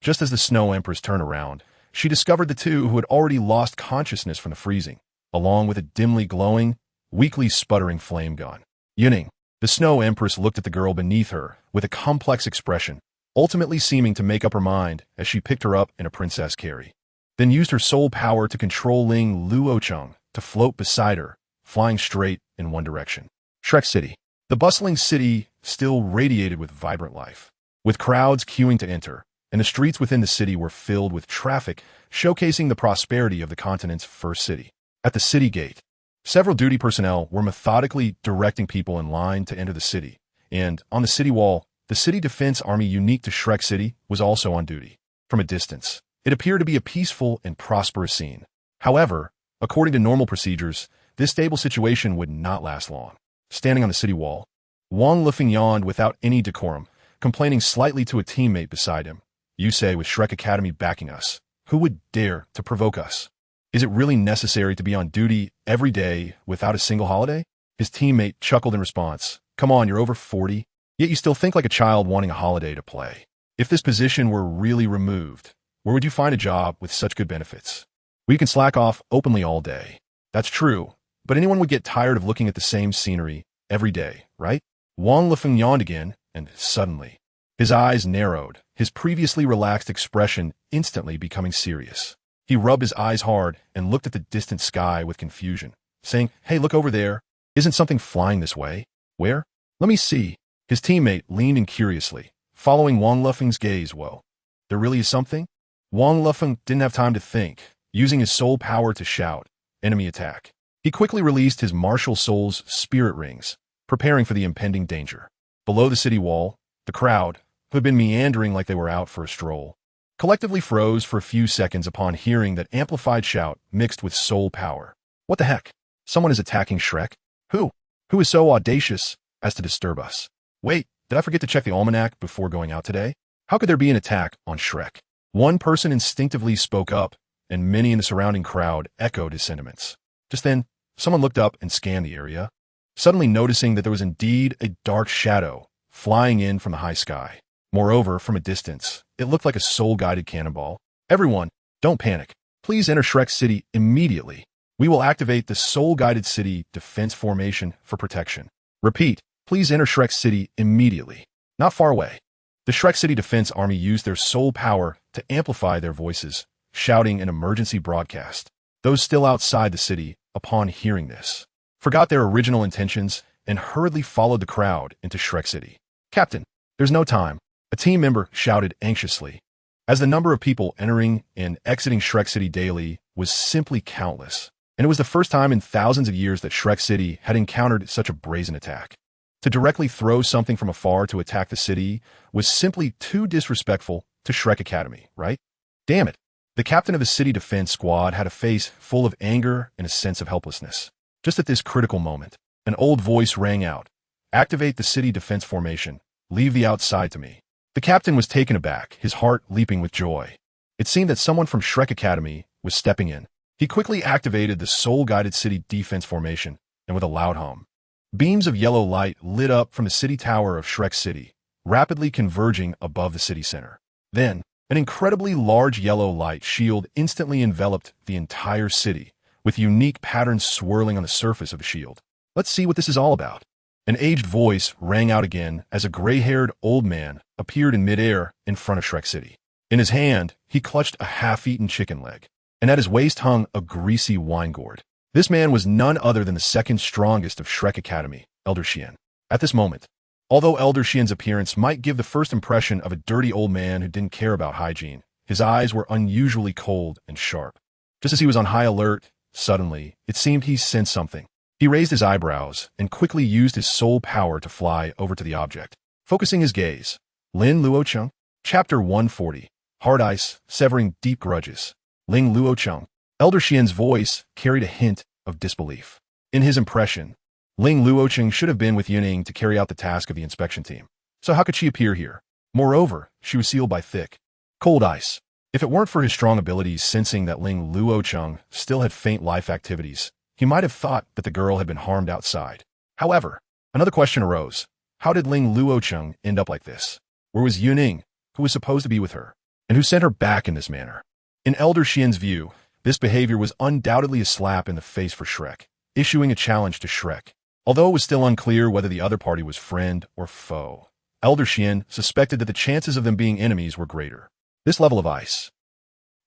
just as the Snow Empress turned around, she discovered the two who had already lost consciousness from the freezing, along with a dimly glowing, weakly sputtering flame gun. Yun Ying, the Snow Empress, looked at the girl beneath her with a complex expression, ultimately seeming to make up her mind as she picked her up in a princess carry, then used her soul power to control Ling Luocheng to float beside her, flying straight in one direction. Shrek City. The bustling city still radiated with vibrant life, with crowds queuing to enter, and the streets within the city were filled with traffic, showcasing the prosperity of the continent's first city. At the city gate, several duty personnel were methodically directing people in line to enter the city, and on the city wall, the city defense army unique to Shrek City was also on duty. From a distance, it appeared to be a peaceful and prosperous scene. However, according to normal procedures, this stable situation would not last long. Standing on the city wall, Wang Lifeng yawned without any decorum, complaining slightly to a teammate beside him. "You say with Shrek Academy backing us, who would dare to provoke us? Is it really necessary to be on duty every day without a single holiday?" His teammate chuckled in response. "Come on, you're over 40, yet you still think like a child wanting a holiday to play. If this position were really removed, where would you find a job with such good benefits? We can slack off openly all day." "That's true, but anyone would get tired of looking at the same scenery every day, right?" Wang Lifeng yawned again, and suddenly, his eyes narrowed, his previously relaxed expression instantly becoming serious. He rubbed his eyes hard and looked at the distant sky with confusion, saying, "Hey, look over there. Isn't something flying this way?" "Where? Let me see." His teammate leaned in curiously, following Wang Lifeng's gaze. "Whoa, there really is something?" Wang Lifeng didn't have time to think, using his soul power to shout, "Enemy attack." He quickly released his martial soul's spirit rings, preparing for the impending danger. Below the city wall, the crowd, who had been meandering like they were out for a stroll, collectively froze for a few seconds upon hearing that amplified shout mixed with soul power. "What the heck? Someone is attacking Shrek? Who? Who is so audacious as to disturb us? Wait, did I forget to check the almanac before going out today? How could there be an attack on Shrek?" One person instinctively spoke up, and many in the surrounding crowd echoed his sentiments. Just then, someone looked up and scanned the area, suddenly noticing that there was indeed a dark shadow flying in from the high sky. Moreover, from a distance, it looked like a soul-guided cannonball. "Everyone, don't panic. Please enter Shrek City immediately. We will activate the soul-guided city defense formation for protection. Repeat, please enter Shrek City immediately." Not far away, the Shrek City Defense Army used their soul power to amplify their voices, shouting an emergency broadcast. Those still outside the city, upon hearing this, forgot their original intentions and hurriedly followed the crowd into Shrek City. "Captain, there's no time," a team member shouted anxiously, as the number of people entering and exiting Shrek City daily was simply countless, and it was the first time in thousands of years that Shrek City had encountered such a brazen attack. To directly throw something from afar to attack the city was simply too disrespectful to Shrek Academy, right? Damn it. The captain of the city defense squad had a face full of anger and a sense of helplessness. Just at this critical moment, an old voice rang out. "Activate the city defense formation. Leave the outside to me." The captain was taken aback, his heart leaping with joy. It seemed that someone from Shrek Academy was stepping in. He quickly activated the soul-guided city defense formation, and with a loud hum, beams of yellow light lit up from the city tower of Shrek City, rapidly converging above the city center. Then, an incredibly large yellow light shield instantly enveloped the entire city, with unique patterns swirling on the surface of the shield. "Let's see what this is all about." An aged voice rang out again as a gray-haired old man appeared in midair in front of Shrek City. In his hand, he clutched a half-eaten chicken leg, and at his waist hung a greasy wine gourd. This man was none other than the second strongest of Shrek Academy, Elder Xian. At this moment, although Elder Xian's appearance might give the first impression of a dirty old man who didn't care about hygiene, his eyes were unusually cold and sharp. Just as he was on high alert, suddenly, it seemed he sensed something. He raised his eyebrows and quickly used his soul power to fly over to the object. Focusing his gaze, Lin Luocheng, Chapter 140, Hard Ice, Severing Deep Grudges. Ling Luocheng. Elder Xian's voice carried a hint of disbelief. In his impression, Ling Luocheng should have been with Yun Ying to carry out the task of the inspection team. So how could she appear here? Moreover, she was sealed by thick, cold ice. If it weren't for his strong abilities sensing that Ling Luocheng still had faint life activities, he might have thought that the girl had been harmed outside. However, another question arose. How did Ling Luocheng end up like this? Where was Yun Ying, who was supposed to be with her, and who sent her back in this manner? In Elder Xian's view, this behavior was undoubtedly a slap in the face for Shrek, issuing a challenge to Shrek. Although it was still unclear whether the other party was friend or foe, Elder Xian suspected that the chances of them being enemies were greater. This level of ice.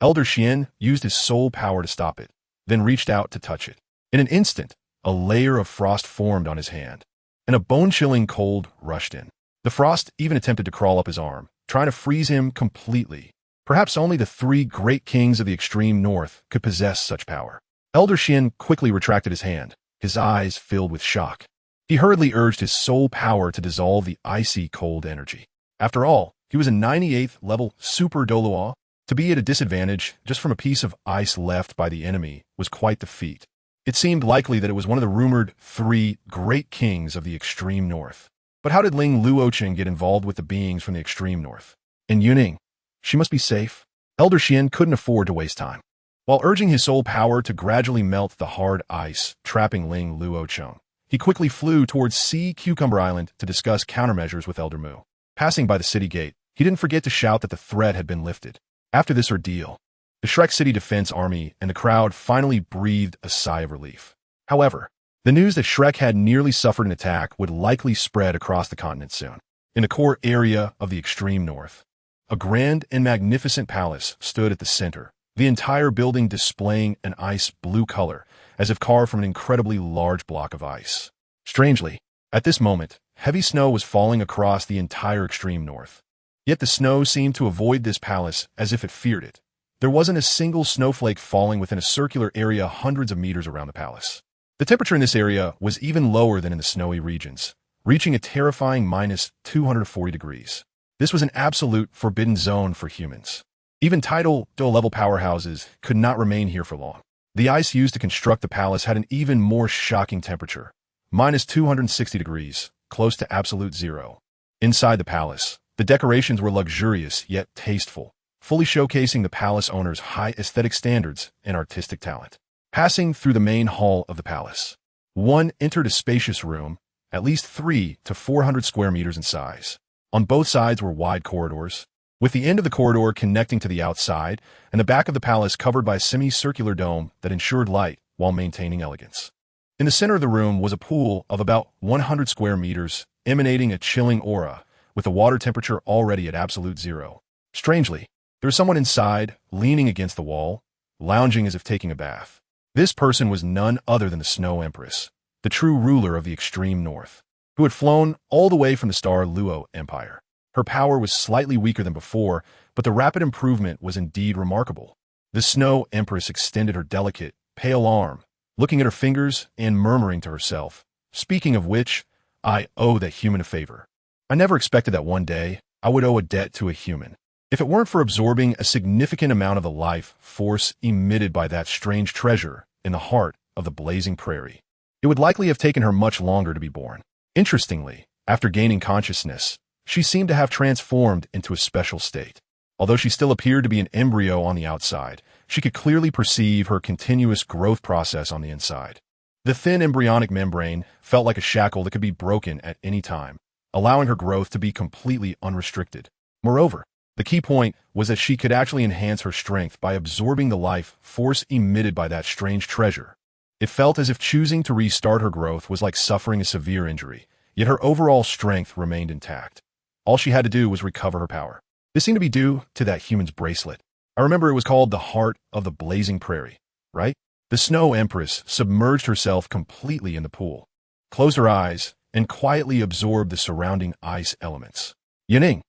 Elder Xian used his soul power to stop it, then reached out to touch it. In an instant, a layer of frost formed on his hand, and a bone-chilling cold rushed in. The frost even attempted to crawl up his arm, trying to freeze him completely. Perhaps only the three great kings of the extreme north could possess such power. Elder Xian quickly retracted his hand, his eyes filled with shock. He hurriedly urged his soul power to dissolve the icy cold energy. After all, he was a 98th level super Douluo. To be at a disadvantage just from a piece of ice left by the enemy was quite the feat. It seemed likely that it was one of the rumored three great kings of the extreme north. But how did Ling Luocheng get involved with the beings from the extreme north? And Yun Ying, she must be safe. Elder Xian couldn't afford to waste time. While urging his soul power to gradually melt the hard ice trapping Ling Luocheng, he quickly flew towards Sea Cucumber Island to discuss countermeasures with Elder Mu. Passing by the city gate, he didn't forget to shout that the threat had been lifted. After this ordeal, the Shrek City Defense Army and the crowd finally breathed a sigh of relief. However, the news that Shrek had nearly suffered an attack would likely spread across the continent soon. In the core area of the extreme north, a grand and magnificent palace stood at the center, the entire building displaying an ice blue color, as if carved from an incredibly large block of ice. Strangely, at this moment, heavy snow was falling across the entire extreme north. Yet the snow seemed to avoid this palace as if it feared it. There wasn't a single snowflake falling within a circular area hundreds of meters around the palace. The temperature in this area was even lower than in the snowy regions, reaching a terrifying -240 degrees. This was an absolute forbidden zone for humans. Even tidal level powerhouses could not remain here for long. The ice used to construct the palace had an even more shocking temperature, -260 degrees, close to absolute zero. Inside the palace, the decorations were luxurious yet tasteful, fully showcasing the palace owner's high aesthetic standards and artistic talent. Passing through the main hall of the palace, one entered a spacious room, at least 300 to 400 square meters in size. On both sides were wide corridors, with the end of the corridor connecting to the outside and the back of the palace covered by a semicircular dome that ensured light while maintaining elegance. In the center of the room was a pool of about 100 square meters, emanating a chilling aura, with the water temperature already at absolute zero. Strangely, there was someone inside, leaning against the wall, lounging as if taking a bath. This person was none other than the Snow Empress, the true ruler of the extreme north, who had flown all the way from the Star Luo Empire. Her power was slightly weaker than before, but the rapid improvement was indeed remarkable. The Snow Empress extended her delicate, pale arm, looking at her fingers and murmuring to herself, "Speaking of which, I owe that human a favor. I never expected that one day I would owe a debt to a human. If it weren't for absorbing a significant amount of the life force emitted by that strange treasure in the heart of the blazing prairie, it would likely have taken her much longer to be born." Interestingly, after gaining consciousness, she seemed to have transformed into a special state. Although she still appeared to be an embryo on the outside, she could clearly perceive her continuous growth process on the inside. The thin embryonic membrane felt like a shackle that could be broken at any time, allowing her growth to be completely unrestricted. Moreover, the key point was that she could actually enhance her strength by absorbing the life force emitted by that strange treasure. It felt as if choosing to restart her growth was like suffering a severe injury, yet her overall strength remained intact. All she had to do was recover her power. This seemed to be due to that human's bracelet. I remember it was called the Heart of the Blazing Prairie, right? The Snow Empress submerged herself completely in the pool, closed her eyes, and quietly absorbed the surrounding ice elements. Yun Ying.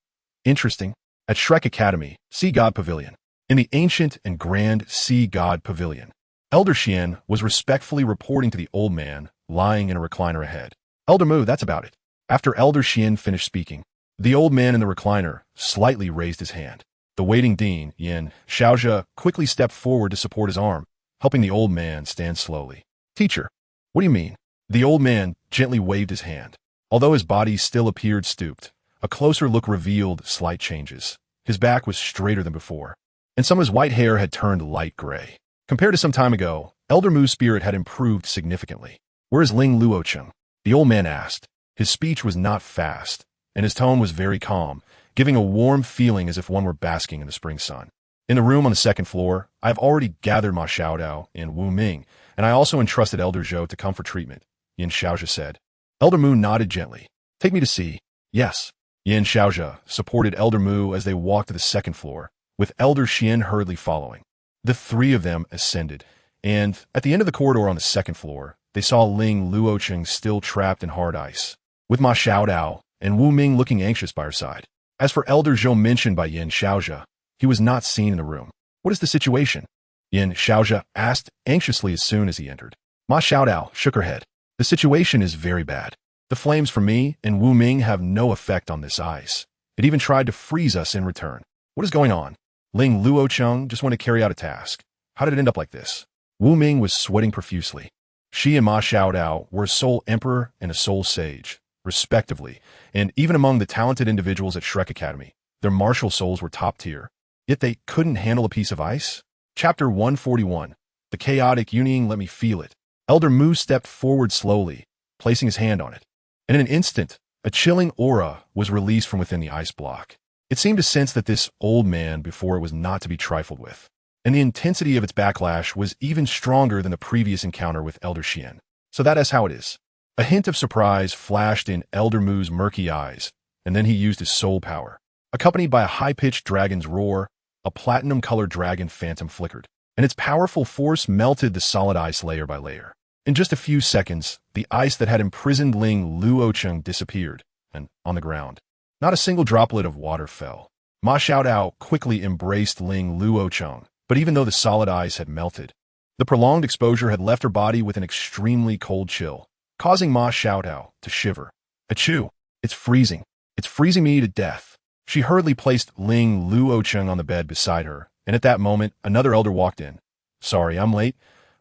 Interesting. At Shrek Academy, Sea God Pavilion. In the ancient and grand Sea God Pavilion, Elder Xian was respectfully reporting to the old man lying in a recliner ahead. "Elder Mu, that's about it." After Elder Xian finished speaking, the old man in the recliner slightly raised his hand. The waiting dean, Yin Xiaozhe, quickly stepped forward to support his arm, helping the old man stand slowly. "Teacher, what do you mean?" The old man gently waved his hand. Although his body still appeared stooped, a closer look revealed slight changes. His back was straighter than before, and some of his white hair had turned light gray. Compared to some time ago, Elder Mu's spirit had improved significantly. "Where is Ling Luocheng?" the old man asked. His speech was not fast, and his tone was very calm, giving a warm feeling as if one were basking in the spring sun. "In the room on the second floor, I have already gathered Ma Xiaodao and Wu Ming, and I also entrusted Elder Zhou to come for treatment," Yin Xiaozhe said. Elder Mu nodded gently. "Take me to see." "Yes." Yin Xiaozhe supported Elder Mu as they walked to the second floor, with Elder Xian hurriedly following. The three of them ascended, And at the end of the corridor on the second floor, they saw Ling Luocheng still trapped in hard ice, with Ma Xiaodao and Wu Ming looking anxious by her side. As for Elder Zhou mentioned by Yin Xiaozhe, he was not seen in the room. What is the situation? Yin Xiaozhe asked anxiously as soon as he entered. Ma Xiaodao shook her head. The situation is very bad. The flames from me and Wu Ming have no effect on this ice. It even tried to freeze us in return. What is going on? Ling Luocheng just wanted to carry out a task. How did it end up like this? Wu Ming was sweating profusely. She and Ma Xiaodao were a soul emperor and a soul sage, respectively, and even among the talented individuals at Shrek Academy, their martial souls were top tier. Yet they couldn't handle a piece of ice? Chapter 141. The chaotic Yun Ying let me feel it. Elder Mu stepped forward slowly, placing his hand on it. And in an instant, a chilling aura was released from within the ice block. It seemed to sense that this old man before it was not to be trifled with. And the intensity of its backlash was even stronger than the previous encounter with Elder Xian. So that is how it is. A hint of surprise flashed in Elder Mu's murky eyes, and then he used his soul power. Accompanied by a high-pitched dragon's roar, a platinum-colored dragon phantom flickered, and its powerful force melted the solid ice layer by layer. In just a few seconds, the ice that had imprisoned Ling Luocheng disappeared, and on the ground, not a single droplet of water fell. Ma Xiaodao quickly embraced Ling Luocheng, but even though the solid ice had melted, the prolonged exposure had left her body with an extremely cold chill, causing Ma Xiaodao to shiver. Achoo! It's freezing. It's freezing me to death. She hurriedly placed Ling Luocheng on the bed beside her, and at that moment, another elder walked in. Sorry, I'm late.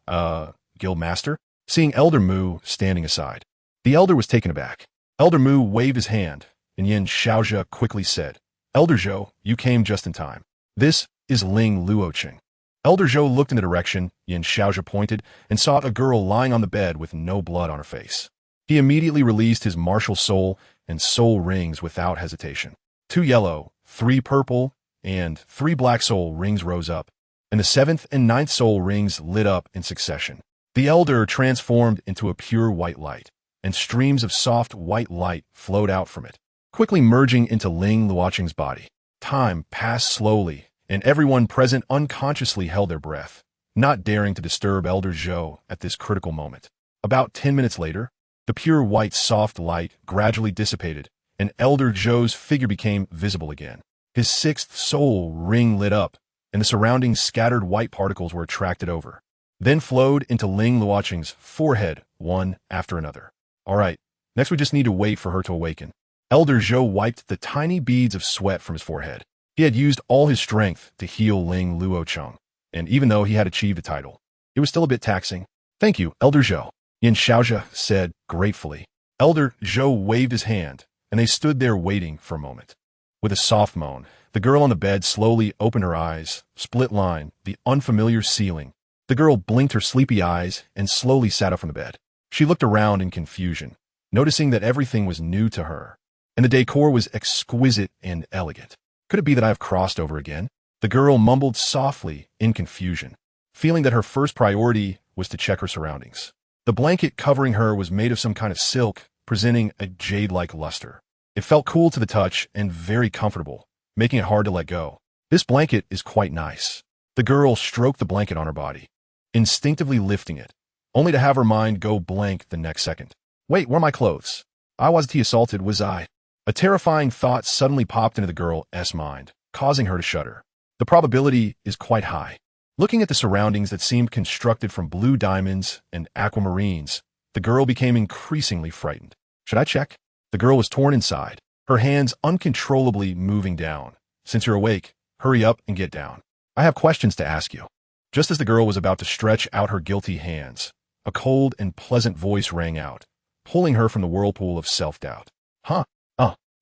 Guild Master? Seeing Elder Mu standing aside. The elder was taken aback. Elder Mu waved his hand, and Yin Xiaozhe quickly said, Elder Zhou, you came just in time. This is Ling Luocheng. Elder Zhou looked in the direction Yin Xiaozhe pointed and saw a girl lying on the bed with no blood on her face. He immediately released his martial soul and soul rings without hesitation. 2 yellow, 3 purple, and 3 black soul rings rose up, and the 7th and 9th soul rings lit up in succession. The elder transformed into a pure white light, and streams of soft white light flowed out from it, quickly merging into Ling Luocheng's body. Time passed slowly, and everyone present unconsciously held their breath, not daring to disturb Elder Zhou at this critical moment. About 10 minutes later, the pure white soft light gradually dissipated, and Elder Zhou's figure became visible again. His 6th soul ring lit up, and the surrounding scattered white particles were attracted over, then flowed into Ling Luocheng's forehead, one after another. All right, next we just need to wait for her to awaken. Elder Zhou wiped the tiny beads of sweat from his forehead. He had used all his strength to heal Ling Luocheng, and even though he had achieved a title, it was still a bit taxing. Thank you, Elder Zhou, Yin Xiaozhe said gratefully. Elder Zhou waved his hand, and they stood there waiting for a moment. With a soft moan, the girl on the bed slowly opened her eyes, split line, the unfamiliar ceiling. The girl blinked her sleepy eyes and slowly sat up from the bed. She looked around in confusion, noticing that everything was new to her, and the decor was exquisite and elegant. Could it be that I have crossed over again? The girl mumbled softly in confusion, feeling that her first priority was to check her surroundings. The blanket covering her was made of some kind of silk, presenting a jade-like luster. It felt cool to the touch and very comfortable, making it hard to let go. This blanket is quite nice. The girl stroked the blanket on her body, instinctively lifting it, only to have her mind go blank the next second. Wait, where are my clothes? I wasn't assaulted, was I? A terrifying thought suddenly popped into the girl's mind, causing her to shudder. The probability is quite high. Looking at the surroundings that seemed constructed from blue diamonds and aquamarines, the girl became increasingly frightened. Should I check? The girl was torn inside, her hands uncontrollably moving down. Since you're awake, hurry up and get down. I have questions to ask you. Just as the girl was about to stretch out her guilty hands, a cold and pleasant voice rang out, pulling her from the whirlpool of self-doubt. Huh?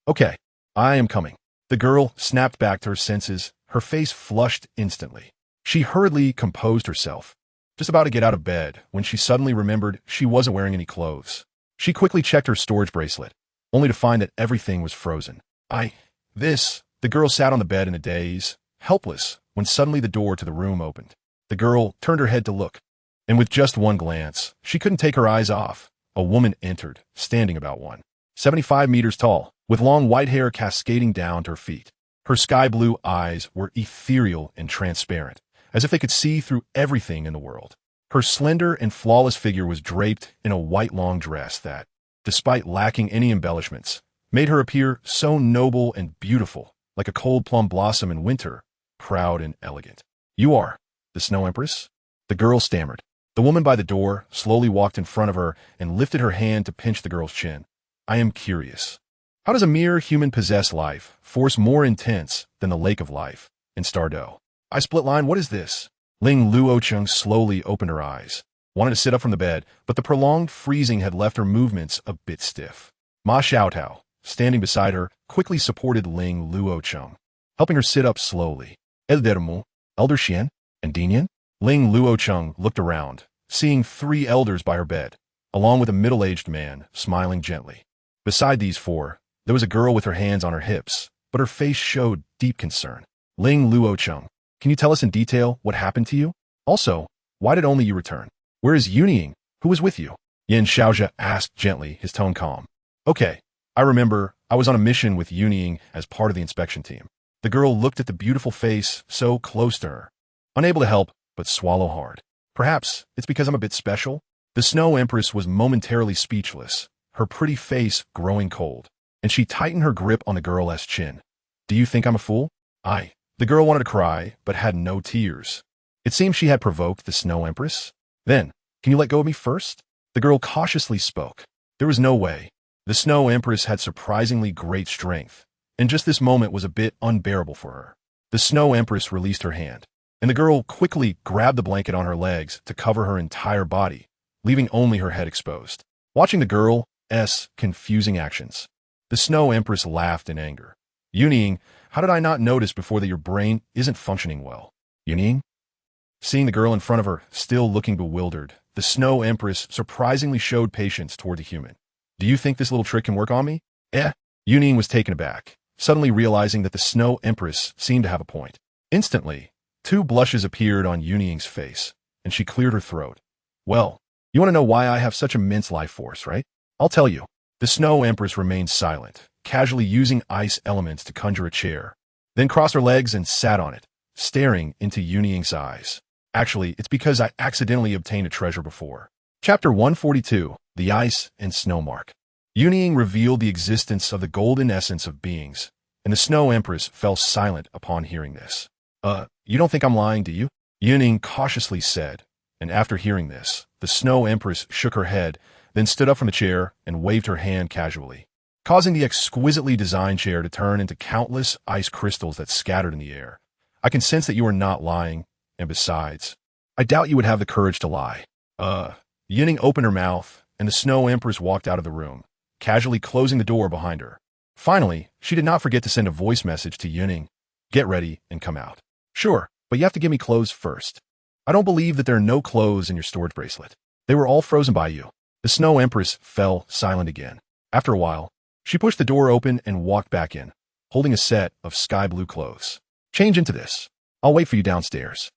Okay. I am coming. The girl snapped back to her senses, her face flushed instantly. She hurriedly composed herself, just about to get out of bed, when she suddenly remembered she wasn't wearing any clothes. She quickly checked her storage bracelet, only to find that everything was frozen. The girl sat on the bed in a daze, helpless, when suddenly the door to the room opened. The girl turned her head to look, and with just one glance, she couldn't take her eyes off. A woman entered, standing about 175 meters tall, with long white hair cascading down to her feet. Her sky-blue eyes were ethereal and transparent, as if they could see through everything in the world. Her slender and flawless figure was draped in a white long dress that, despite lacking any embellishments, made her appear so noble and beautiful, like a cold plum blossom in winter, proud and elegant. "You are the Snow Empress?" The girl stammered. The woman by the door slowly walked in front of her and lifted her hand to pinch the girl's chin. "I am curious. How does a mere human-possessed life force more intense than the lake of life in Stardew?" I split line, "What is this?" Ling Luocheng slowly opened her eyes, wanted to sit up from the bed, but the prolonged freezing had left her movements a bit stiff. Ma Xiaotao, standing beside her, quickly supported Ling Luocheng, helping her sit up slowly. "Eldermu, Elder Xian, and Dinian?" Ling Luocheng looked around, seeing 3 elders by her bed, along with a middle-aged man, smiling gently. Beside these 4, there was a girl with her hands on her hips, but her face showed deep concern. "Ling Luocheng, can you tell us in detail what happened to you? Also, why did only you return? Where is Yun Ying? Who was with you?" Yin Xiaozhe asked gently, his tone calm. "Okay, I remember I was on a mission with Yun Ying as part of the inspection team." The girl looked at the beautiful face so close to her, unable to help but swallow hard. "Perhaps it's because I'm a bit special?" The Snow Empress was momentarily speechless, her pretty face growing cold, and she tightened her grip on the girl's chin. "Do you think I'm a fool?" The girl wanted to cry, but had no tears. It seemed she had provoked the Snow Empress. "Then, can you let go of me first?" The girl cautiously spoke. There was no way. The Snow Empress had surprisingly great strength, and just this moment was a bit unbearable for her. The Snow Empress released her hand, and the girl quickly grabbed the blanket on her legs to cover her entire body, leaving only her head exposed. Watching the girl's confusing actions, the Snow Empress laughed in anger. "Yun Ying, how did I not notice before that your brain isn't functioning well?" "Yun Ying?" Seeing the girl in front of her, still looking bewildered, the Snow Empress surprisingly showed patience toward the human. "Do you think this little trick can work on me?" Yun Ying was taken aback, suddenly realizing that the Snow Empress seemed to have a point. Instantly, 2 blushes appeared on Yun Ying's face, and she cleared her throat. "Well, you want to know why I have such immense life force, right? I'll tell you." The Snow Empress remained silent, casually using ice elements to conjure a chair, then crossed her legs and sat on it, staring into Yun Ying's eyes. "Actually, it's because I accidentally obtained a treasure before." Chapter 142, The Ice and Snow Mark. Yun Ying revealed the existence of the golden essence of beings, and the Snow Empress fell silent upon hearing this. You don't think I'm lying, do you?" Yun Ying cautiously said, and after hearing this, the Snow Empress shook her head, then stood up from the chair and waved her hand casually, causing the exquisitely designed chair to turn into countless ice crystals that scattered in the air. "I can sense that you are not lying, and besides, I doubt you would have the courage to lie." Yun Ying opened her mouth, and the Snow Empress walked out of the room, casually closing the door behind her. Finally, she did not forget to send a voice message to Yun Ying. "Get ready and come out." "Sure, but you have to give me clothes first." "I don't believe that there are no clothes in your storage bracelet. They were all frozen by you." The Snow Empress fell silent again. After a while, she pushed the door open and walked back in, holding a set of sky blue clothes. "Change into this. I'll wait for you downstairs."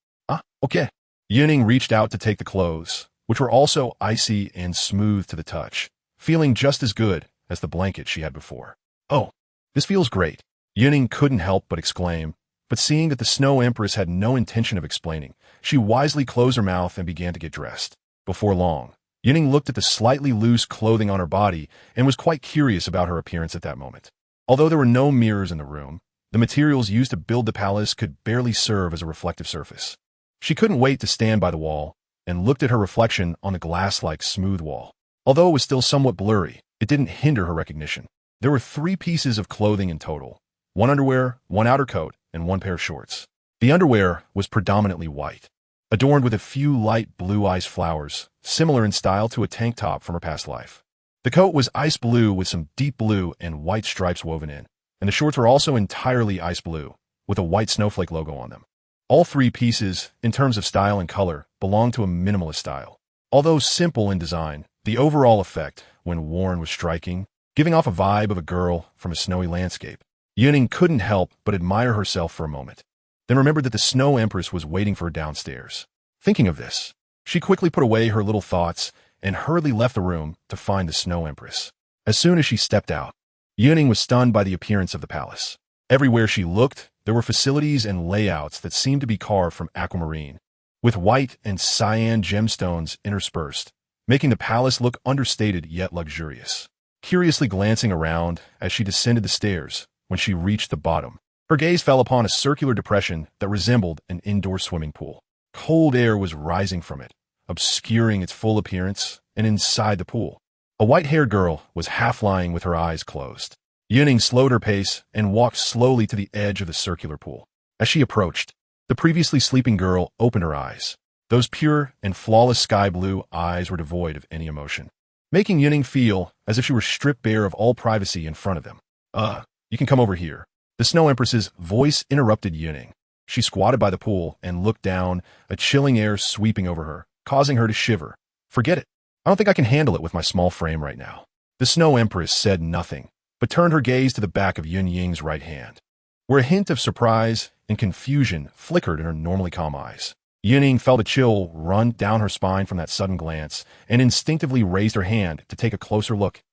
Okay." Yun Ying reached out to take the clothes, which were also icy and smooth to the touch, feeling just as good as the blanket she had before. "Oh, this feels great." Yun Ying couldn't help but exclaim, but seeing that the Snow Empress had no intention of explaining, she wisely closed her mouth and began to get dressed. Before long, Yun Ying looked at the slightly loose clothing on her body and was quite curious about her appearance at that moment. Although there were no mirrors in the room, the materials used to build the palace could barely serve as a reflective surface. She couldn't wait to stand by the wall and looked at her reflection on the glass-like smooth wall. Although it was still somewhat blurry, it didn't hinder her recognition. There were 3 pieces of clothing in total: 1 underwear, 1 outer coat, and 1 pair of shorts. The underwear was predominantly white, adorned with a few light blue ice flowers, similar in style to a tank top from her past life. The coat was ice blue with some deep blue and white stripes woven in, and the shorts were also entirely ice blue, with a white snowflake logo on them. All 3 pieces, in terms of style and color, belonged to a minimalist style. Although simple in design, the overall effect, when worn, was striking, giving off a vibe of a girl from a snowy landscape. Yun Ying couldn't help but admire herself for a moment, then remembered that the Snow Empress was waiting for her downstairs. Thinking of this, she quickly put away her little thoughts and hurriedly left the room to find the Snow Empress. As soon as she stepped out, Yun Ying was stunned by the appearance of the palace. Everywhere she looked, there were facilities and layouts that seemed to be carved from aquamarine, with white and cyan gemstones interspersed, making the palace look understated yet luxurious. Curiously glancing around as she descended the stairs, when she reached the bottom, her gaze fell upon a circular depression that resembled an indoor swimming pool. Cold air was rising from it, obscuring its full appearance, and inside the pool, a white-haired girl was half lying with her eyes closed. Yun Ying slowed her pace and walked slowly to the edge of the circular pool. As she approached, the previously sleeping girl opened her eyes. Those pure and flawless sky-blue eyes were devoid of any emotion, making Yun Ying feel as if she were stripped bare of all privacy in front of them. You can come over here." The Snow Empress's voice interrupted Yun Ying. She squatted by the pool and looked down, a chilling air sweeping over her, causing her to shiver. "Forget it. I don't think I can handle it with my small frame right now." The Snow Empress said nothing, but turned her gaze to the back of Yun Ying's right hand, where a hint of surprise and confusion flickered in her normally calm eyes. Yun Ying felt a chill run down her spine from that sudden glance and instinctively raised her hand to take a closer look.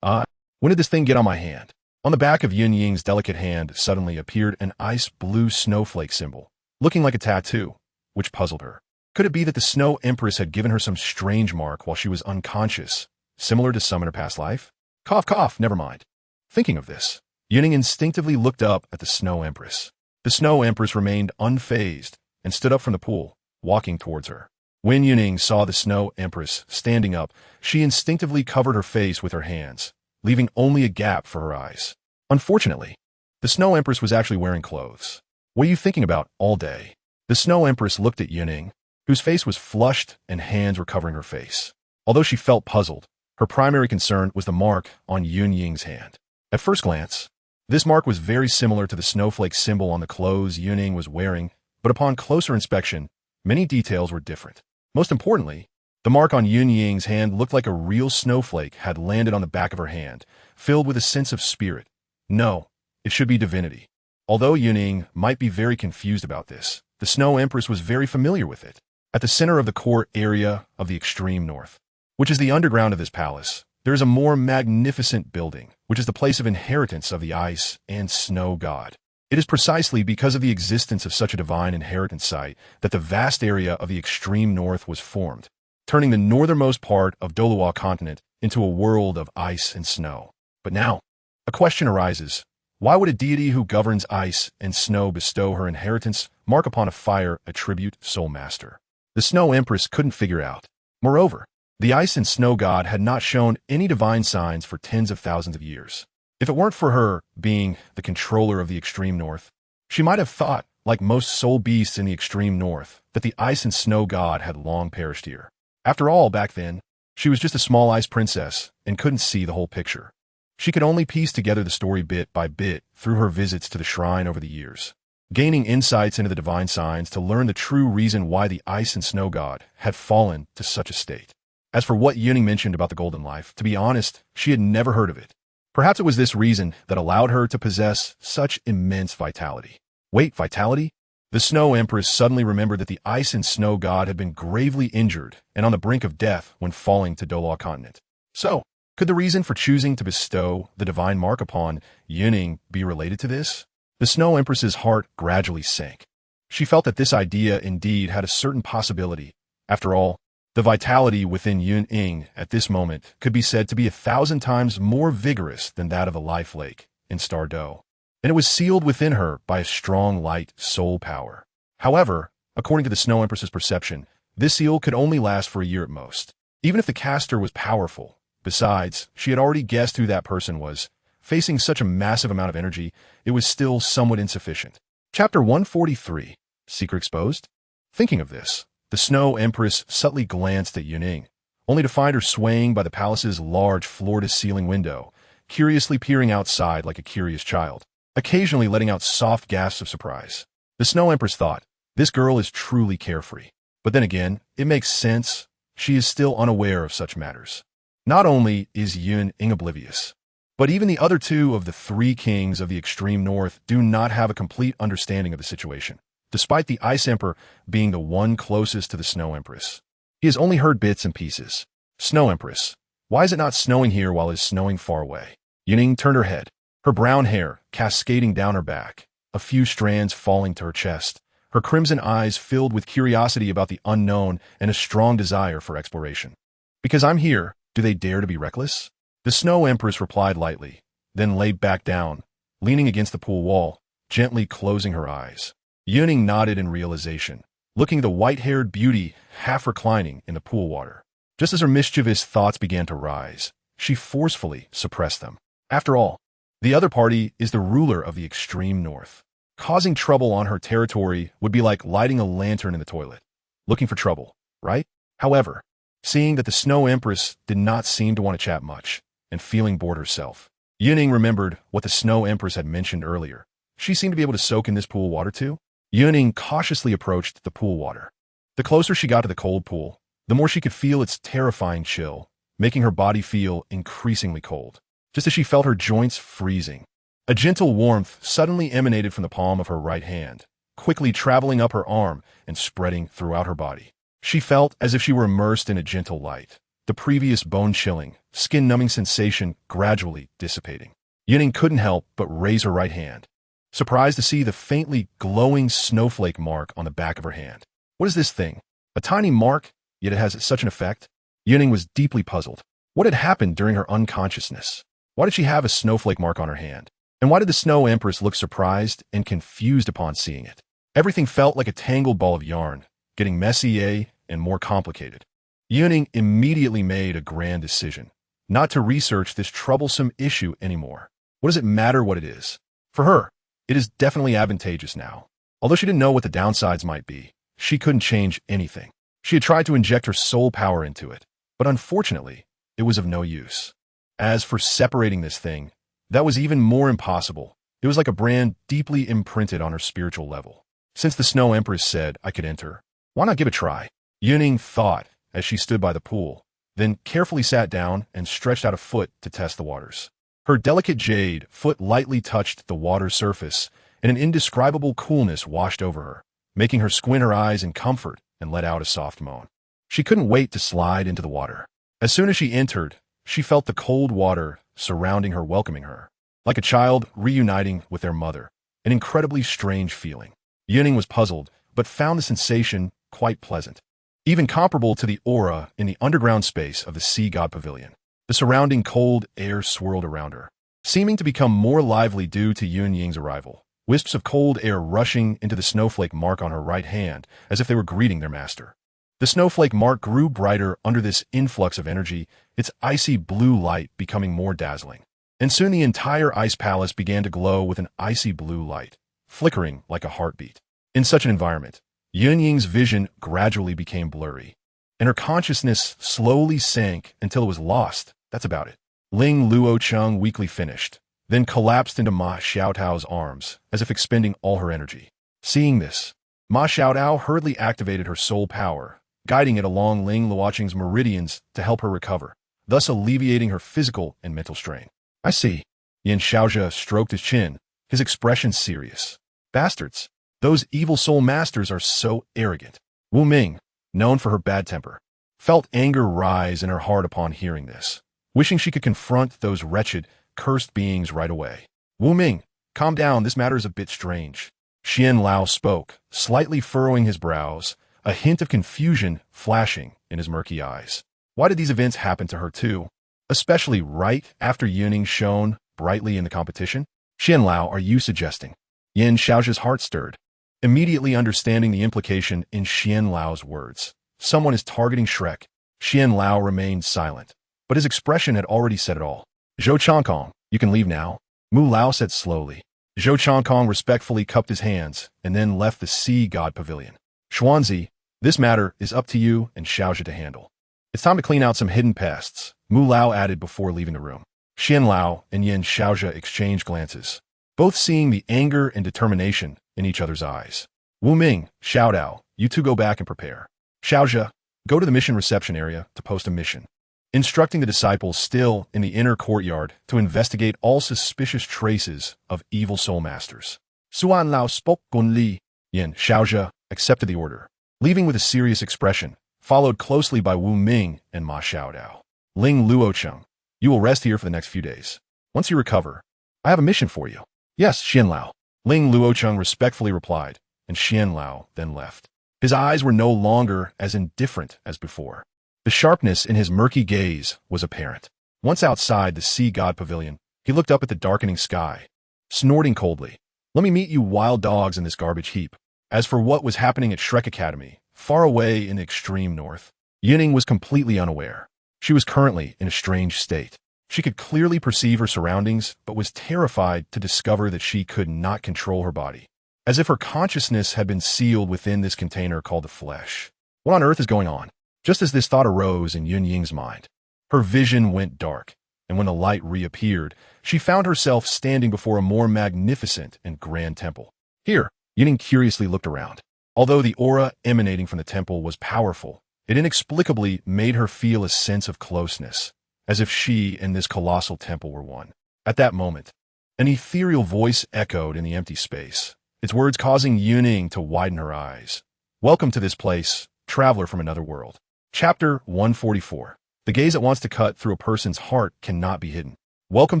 When did this thing get on my hand? On the back of Yun Ying's delicate hand suddenly appeared an ice-blue snowflake symbol, looking like a tattoo, which puzzled her. Could it be that the Snow Empress had given her some strange mark while she was unconscious, similar to some in her past life? Cough, cough, never mind. Thinking of this, Yun Ying instinctively looked up at the Snow Empress. The Snow Empress remained unfazed and stood up from the pool, walking towards her. When Yun Ying saw the Snow Empress standing up, she instinctively covered her face with her hands, leaving only a gap for her eyes. Unfortunately, the Snow Empress was actually wearing clothes. "What are you thinking about all day?" The Snow Empress looked at Yun Ying, whose face was flushed and hands were covering her face. Although she felt puzzled, her primary concern was the mark on Yun Ying's hand. At first glance, this mark was very similar to the snowflake symbol on the clothes Yun Ying was wearing, but upon closer inspection, many details were different. Most importantly, the mark on Yun Ying's hand looked like a real snowflake had landed on the back of her hand, filled with a sense of spirit. No, it should be divinity. Although Yun Ying might be very confused about this, the Snow Empress was very familiar with it. At the center of the core area of the extreme north, which is the underground of this palace, there is a more magnificent building, which is the place of inheritance of the ice and snow god. It is precisely because of the existence of such a divine inheritance site that the vast area of the extreme north was formed, turning the northernmost part of Douluo continent into a world of ice and snow. But now, a question arises. Why would a deity who governs ice and snow bestow her inheritance mark upon a fire attribute soul master? The Snow Empress couldn't figure out. Moreover, the ice and snow god had not shown any divine signs for tens of thousands of years. If it weren't for her being the controller of the extreme north, she might have thought, like most soul beasts in the extreme north, that the ice and snow god had long perished here. After all, back then, she was just a small ice princess and couldn't see the whole picture. She could only piece together the story bit by bit through her visits to the shrine over the years, gaining insights into the divine signs to learn the true reason why the ice and snow god had fallen to such a state. As for what Yun Ying mentioned about the golden life, to be honest, she had never heard of it. Perhaps it was this reason that allowed her to possess such immense vitality. Wait, vitality? The Snow Empress suddenly remembered that the ice and snow god had been gravely injured and on the brink of death when falling to Douluo continent. So, could the reason for choosing to bestow the divine mark upon Yun Ying be related to this? The Snow Empress's heart gradually sank. She felt that this idea indeed had a certain possibility. After all, the vitality within Yun Ying at this moment could be said to be 1,000 times more vigorous than that of the life lake in Stardow, and it was sealed within her by a strong light soul power. However, according to the Snow Empress's perception, this seal could only last for a year at most, even if the caster was powerful. Besides, she had already guessed who that person was. Facing such a massive amount of energy, it was still somewhat insufficient. Chapter 143, Secret Exposed? Thinking of this, the Snow Empress subtly glanced at Yun Ying, only to find her swaying by the palace's large floor-to-ceiling window, curiously peering outside like a curious child, occasionally letting out soft gasps of surprise. The Snow Empress thought, this girl is truly carefree. But then again, it makes sense. She is still unaware of such matters. Not only is Yun Ying oblivious, but even the other two of the three kings of the extreme north do not have a complete understanding of the situation, despite the Ice Emperor being the one closest to the Snow Empress. He has only heard bits and pieces. Snow Empress, why is it not snowing here while it is snowing far away? Yun Ying turned her head, her brown hair cascading down her back, a few strands falling to her chest, her crimson eyes filled with curiosity about the unknown and a strong desire for exploration. Because I'm here, do they dare to be reckless? The Snow Empress replied lightly, then lay back down, leaning against the pool wall, gently closing her eyes. Yun Ying nodded in realization, looking at the white-haired beauty half reclining in the pool water. Just as her mischievous thoughts began to rise, she forcefully suppressed them. After all, the other party is the ruler of the extreme north. Causing trouble on her territory would be like lighting a lantern in the toilet. Looking for trouble, right? However, seeing that the Snow Empress did not seem to want to chat much, and feeling bored herself, Yun Ying remembered what the Snow Empress had mentioned earlier. She seemed to be able to soak in this pool water too. Yun Ying cautiously approached the pool water. The closer she got to the cold pool, the more she could feel its terrifying chill, making her body feel increasingly cold, just as she felt her joints freezing. A gentle warmth suddenly emanated from the palm of her right hand, quickly traveling up her arm and spreading throughout her body. She felt as if she were immersed in a gentle light, the previous bone-chilling, skin-numbing sensation gradually dissipating. Yun Ying couldn't help but raise her right hand, surprised to see the faintly glowing snowflake mark on the back of her hand. What is this thing? A tiny mark, yet it has such an effect? Yun Ying was deeply puzzled. What had happened during her unconsciousness? Why did she have a snowflake mark on her hand? And why did the Snow Empress look surprised and confused upon seeing it? Everything felt like a tangled ball of yarn, getting messier and more complicated. Yun Ying immediately made a grand decision, not to research this troublesome issue anymore. What does it matter what it is? For her, it is definitely advantageous now. Although she didn't know what the downsides might be, she couldn't change anything. She had tried to inject her soul power into it, but unfortunately, it was of no use. As for separating this thing, that was even more impossible. It was like a brand deeply imprinted on her spiritual level. Since the Snow Empress said I could enter, why not give it a try? Yun Ying thought as she stood by the pool, then carefully sat down and stretched out a foot to test the waters. Her delicate jade foot lightly touched the water's surface, and an indescribable coolness washed over her, making her squint her eyes in comfort and let out a soft moan. She couldn't wait to slide into the water. As soon as she entered, she felt the cold water surrounding her, welcoming her, like a child reuniting with their mother, an incredibly strange feeling. Yun Ying was puzzled, but found the sensation quite pleasant, even comparable to the aura in the underground space of the Sea God Pavilion. The surrounding cold air swirled around her, seeming to become more lively due to Yun Ying's arrival. Wisps of cold air rushing into the snowflake mark on her right hand, as if they were greeting their master. The snowflake mark grew brighter under this influx of energy, its icy blue light becoming more dazzling. And soon the entire ice palace began to glow with an icy blue light, flickering like a heartbeat. In such an environment, Yun Ying's vision gradually became blurry, and her consciousness slowly sank until it was lost. That's about it. Ling Luocheng weakly finished, then collapsed into Ma Xiaotao's arms, as if expending all her energy. Seeing this, Ma Xiaotao hurriedly activated her soul power, guiding it along Ling Luocheng's meridians to help her recover, thus alleviating her physical and mental strain. I see. Yin Xiaozhe stroked his chin, his expression serious. Bastards. Those evil soul masters are so arrogant. Wu Ming, known for her bad temper, felt anger rise in her heart upon hearing this, wishing she could confront those wretched, cursed beings right away. Wu Ming, calm down, this matter is a bit strange. Xian Lao spoke, slightly furrowing his brows, a hint of confusion flashing in his murky eyes. Why did these events happen to her too? Especially right after Yun Ying shone brightly in the competition? Xian Lao, are you suggesting? Yin Xiaozhe's heart stirred, immediately understanding the implication in Xian Lao's words. Someone is targeting Shrek. Xian Lao remained silent, but his expression had already said it all. Zhou Changkong, you can leave now, Mu Lao said slowly. Zhou Changkong respectfully cupped his hands and then left the Sea God Pavilion. Xuanzi, this matter is up to you and Xiaozhe to handle. It's time to clean out some hidden pests, Mu Lao added before leaving the room. Xian Lao and Yin Xiaozhe exchanged glances, both seeing the anger and determination in each other's eyes. Wu Ming, Xiaodao, you two go back and prepare. Xiaozhe, go to the mission reception area to post a mission, instructing the disciples still in the inner courtyard to investigate all suspicious traces of evil soul masters. Suan Lao spoke Gunli. Yin Xiaozhe accepted the order, leaving with a serious expression, followed closely by Wu Ming and Ma Xiaodao. Ling Luocheng, you will rest here for the next few days. Once you recover, I have a mission for you. Yes, Xian Lao. Ling Luocheng respectfully replied, and Xianlao then left. His eyes were no longer as indifferent as before. The sharpness in his murky gaze was apparent. Once outside the sea god pavilion, he looked up at the darkening sky, snorting coldly. Let me meet you wild dogs in this garbage heap. As for what was happening at Shrek Academy, far away in the extreme north, Yun Ying was completely unaware. She was currently in a strange state. She could clearly perceive her surroundings, but was terrified to discover that she could not control her body, as if her consciousness had been sealed within this container called the flesh. What on earth is going on? Just as this thought arose in Yun Ying's mind, her vision went dark, and when the light reappeared, she found herself standing before a more magnificent and grand temple. Here, Yun Ying curiously looked around. Although the aura emanating from the temple was powerful, it inexplicably made her feel a sense of closeness, as if she and this colossal temple were one. At that moment, an ethereal voice echoed in the empty space, its words causing Yun Ying to widen her eyes. Welcome to this place, traveler from another world. Chapter 144. The gaze that wants to cut through a person's heart cannot be hidden. Welcome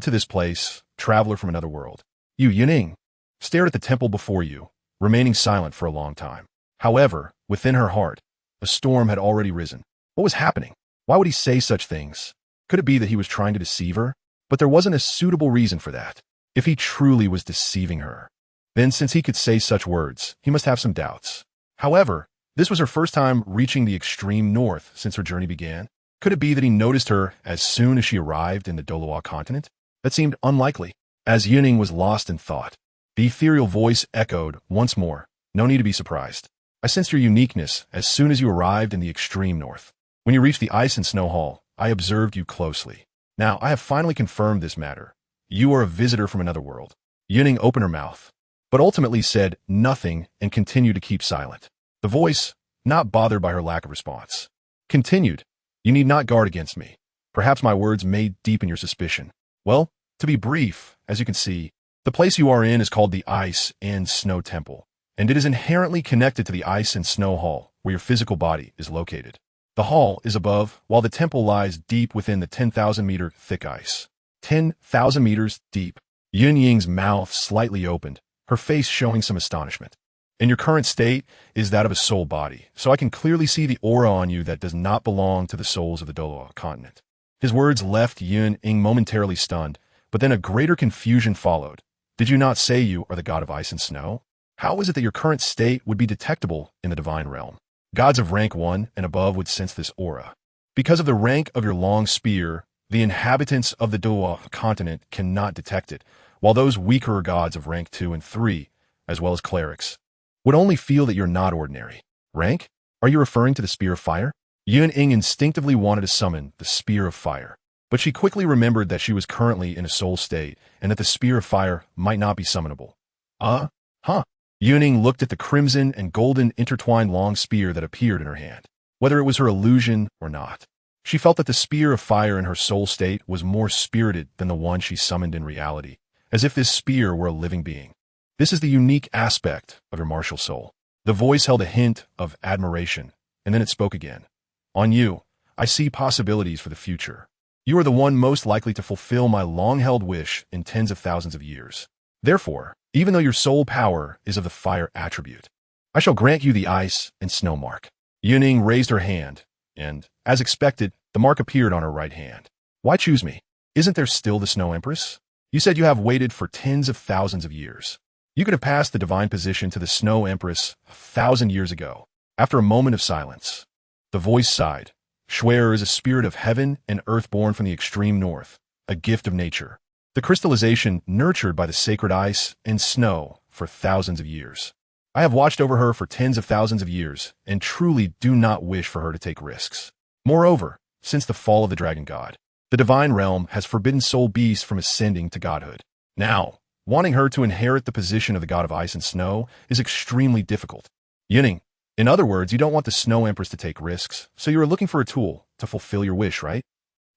to this place, traveler from another world. You, Yun Ying, stared at the temple before you, remaining silent for a long time. However, within her heart, a storm had already risen. What was happening? Why would he say such things? Could it be that he was trying to deceive her? But there wasn't a suitable reason for that. If he truly was deceiving her, then since he could say such words, he must have some doubts. However, this was her first time reaching the extreme north since her journey began. Could it be that he noticed her as soon as she arrived in the Douluo continent? That seemed unlikely. As Yun Ying was lost in thought, the ethereal voice echoed once more. No need to be surprised. I sensed your uniqueness as soon as you arrived in the extreme north. When you reached the ice and snow hall, I observed you closely. Now, I have finally confirmed this matter. You are a visitor from another world. Yun Ying opened her mouth, but ultimately said nothing and continued to keep silent. The voice, not bothered by her lack of response, continued. You need not guard against me. Perhaps my words may deepen your suspicion. Well, to be brief, as you can see, the place you are in is called the Ice and Snow Temple, and it is inherently connected to the Ice and Snow Hall, where your physical body is located. The hall is above, while the temple lies deep within the 10,000-meter thick ice. 10,000 meters deep. Yun Ying's mouth slightly opened, her face showing some astonishment. And your current state is that of a soul body, so I can clearly see the aura on you that does not belong to the souls of the Douluo continent. His words left Yun Ying momentarily stunned, but then a greater confusion followed. Did you not say you are the god of ice and snow? How is it that your current state would be detectable in the divine realm? Gods of rank 1 and above would sense this aura. Because of the rank of your long spear, the inhabitants of the Douluo continent cannot detect it, while those weaker gods of rank 2 and 3, as well as clerics, would only feel that you're not ordinary. Rank? Are you referring to the Spear of Fire? Yun Ying instinctively wanted to summon the Spear of Fire, but she quickly remembered that she was currently in a soul state and that the Spear of Fire might not be summonable. Yun Ying looked at the crimson and golden intertwined long spear that appeared in her hand. Whether it was her illusion or not, she felt that the Spear of Fire in her soul state was more spirited than the one she summoned in reality, as if this spear were a living being. This is the unique aspect of your martial soul. The voice held a hint of admiration, and then it spoke again. On you, I see possibilities for the future. You are the one most likely to fulfill my long-held wish in tens of thousands of years. Therefore, even though your soul power is of the fire attribute, I shall grant you the ice and snow mark. Yun Ying raised her hand, and, as expected, the mark appeared on her right hand. Why choose me? Isn't there still the Snow Empress? You said you have waited for tens of thousands of years. You could have passed the divine position to the Snow Empress 1,000 years ago. After a moment of silence, the voice sighed. Schwer is a spirit of heaven and earth born from the extreme north, a gift of nature. The crystallization nurtured by the sacred ice and snow for thousands of years. I have watched over her for tens of thousands of years and truly do not wish for her to take risks. Moreover, since the fall of the dragon god, the divine realm has forbidden soul beasts from ascending to godhood. Now, wanting her to inherit the position of the god of ice and snow is extremely difficult. Yun Ying, in other words, you don't want the Snow Empress to take risks, so you are looking for a tool to fulfill your wish, right?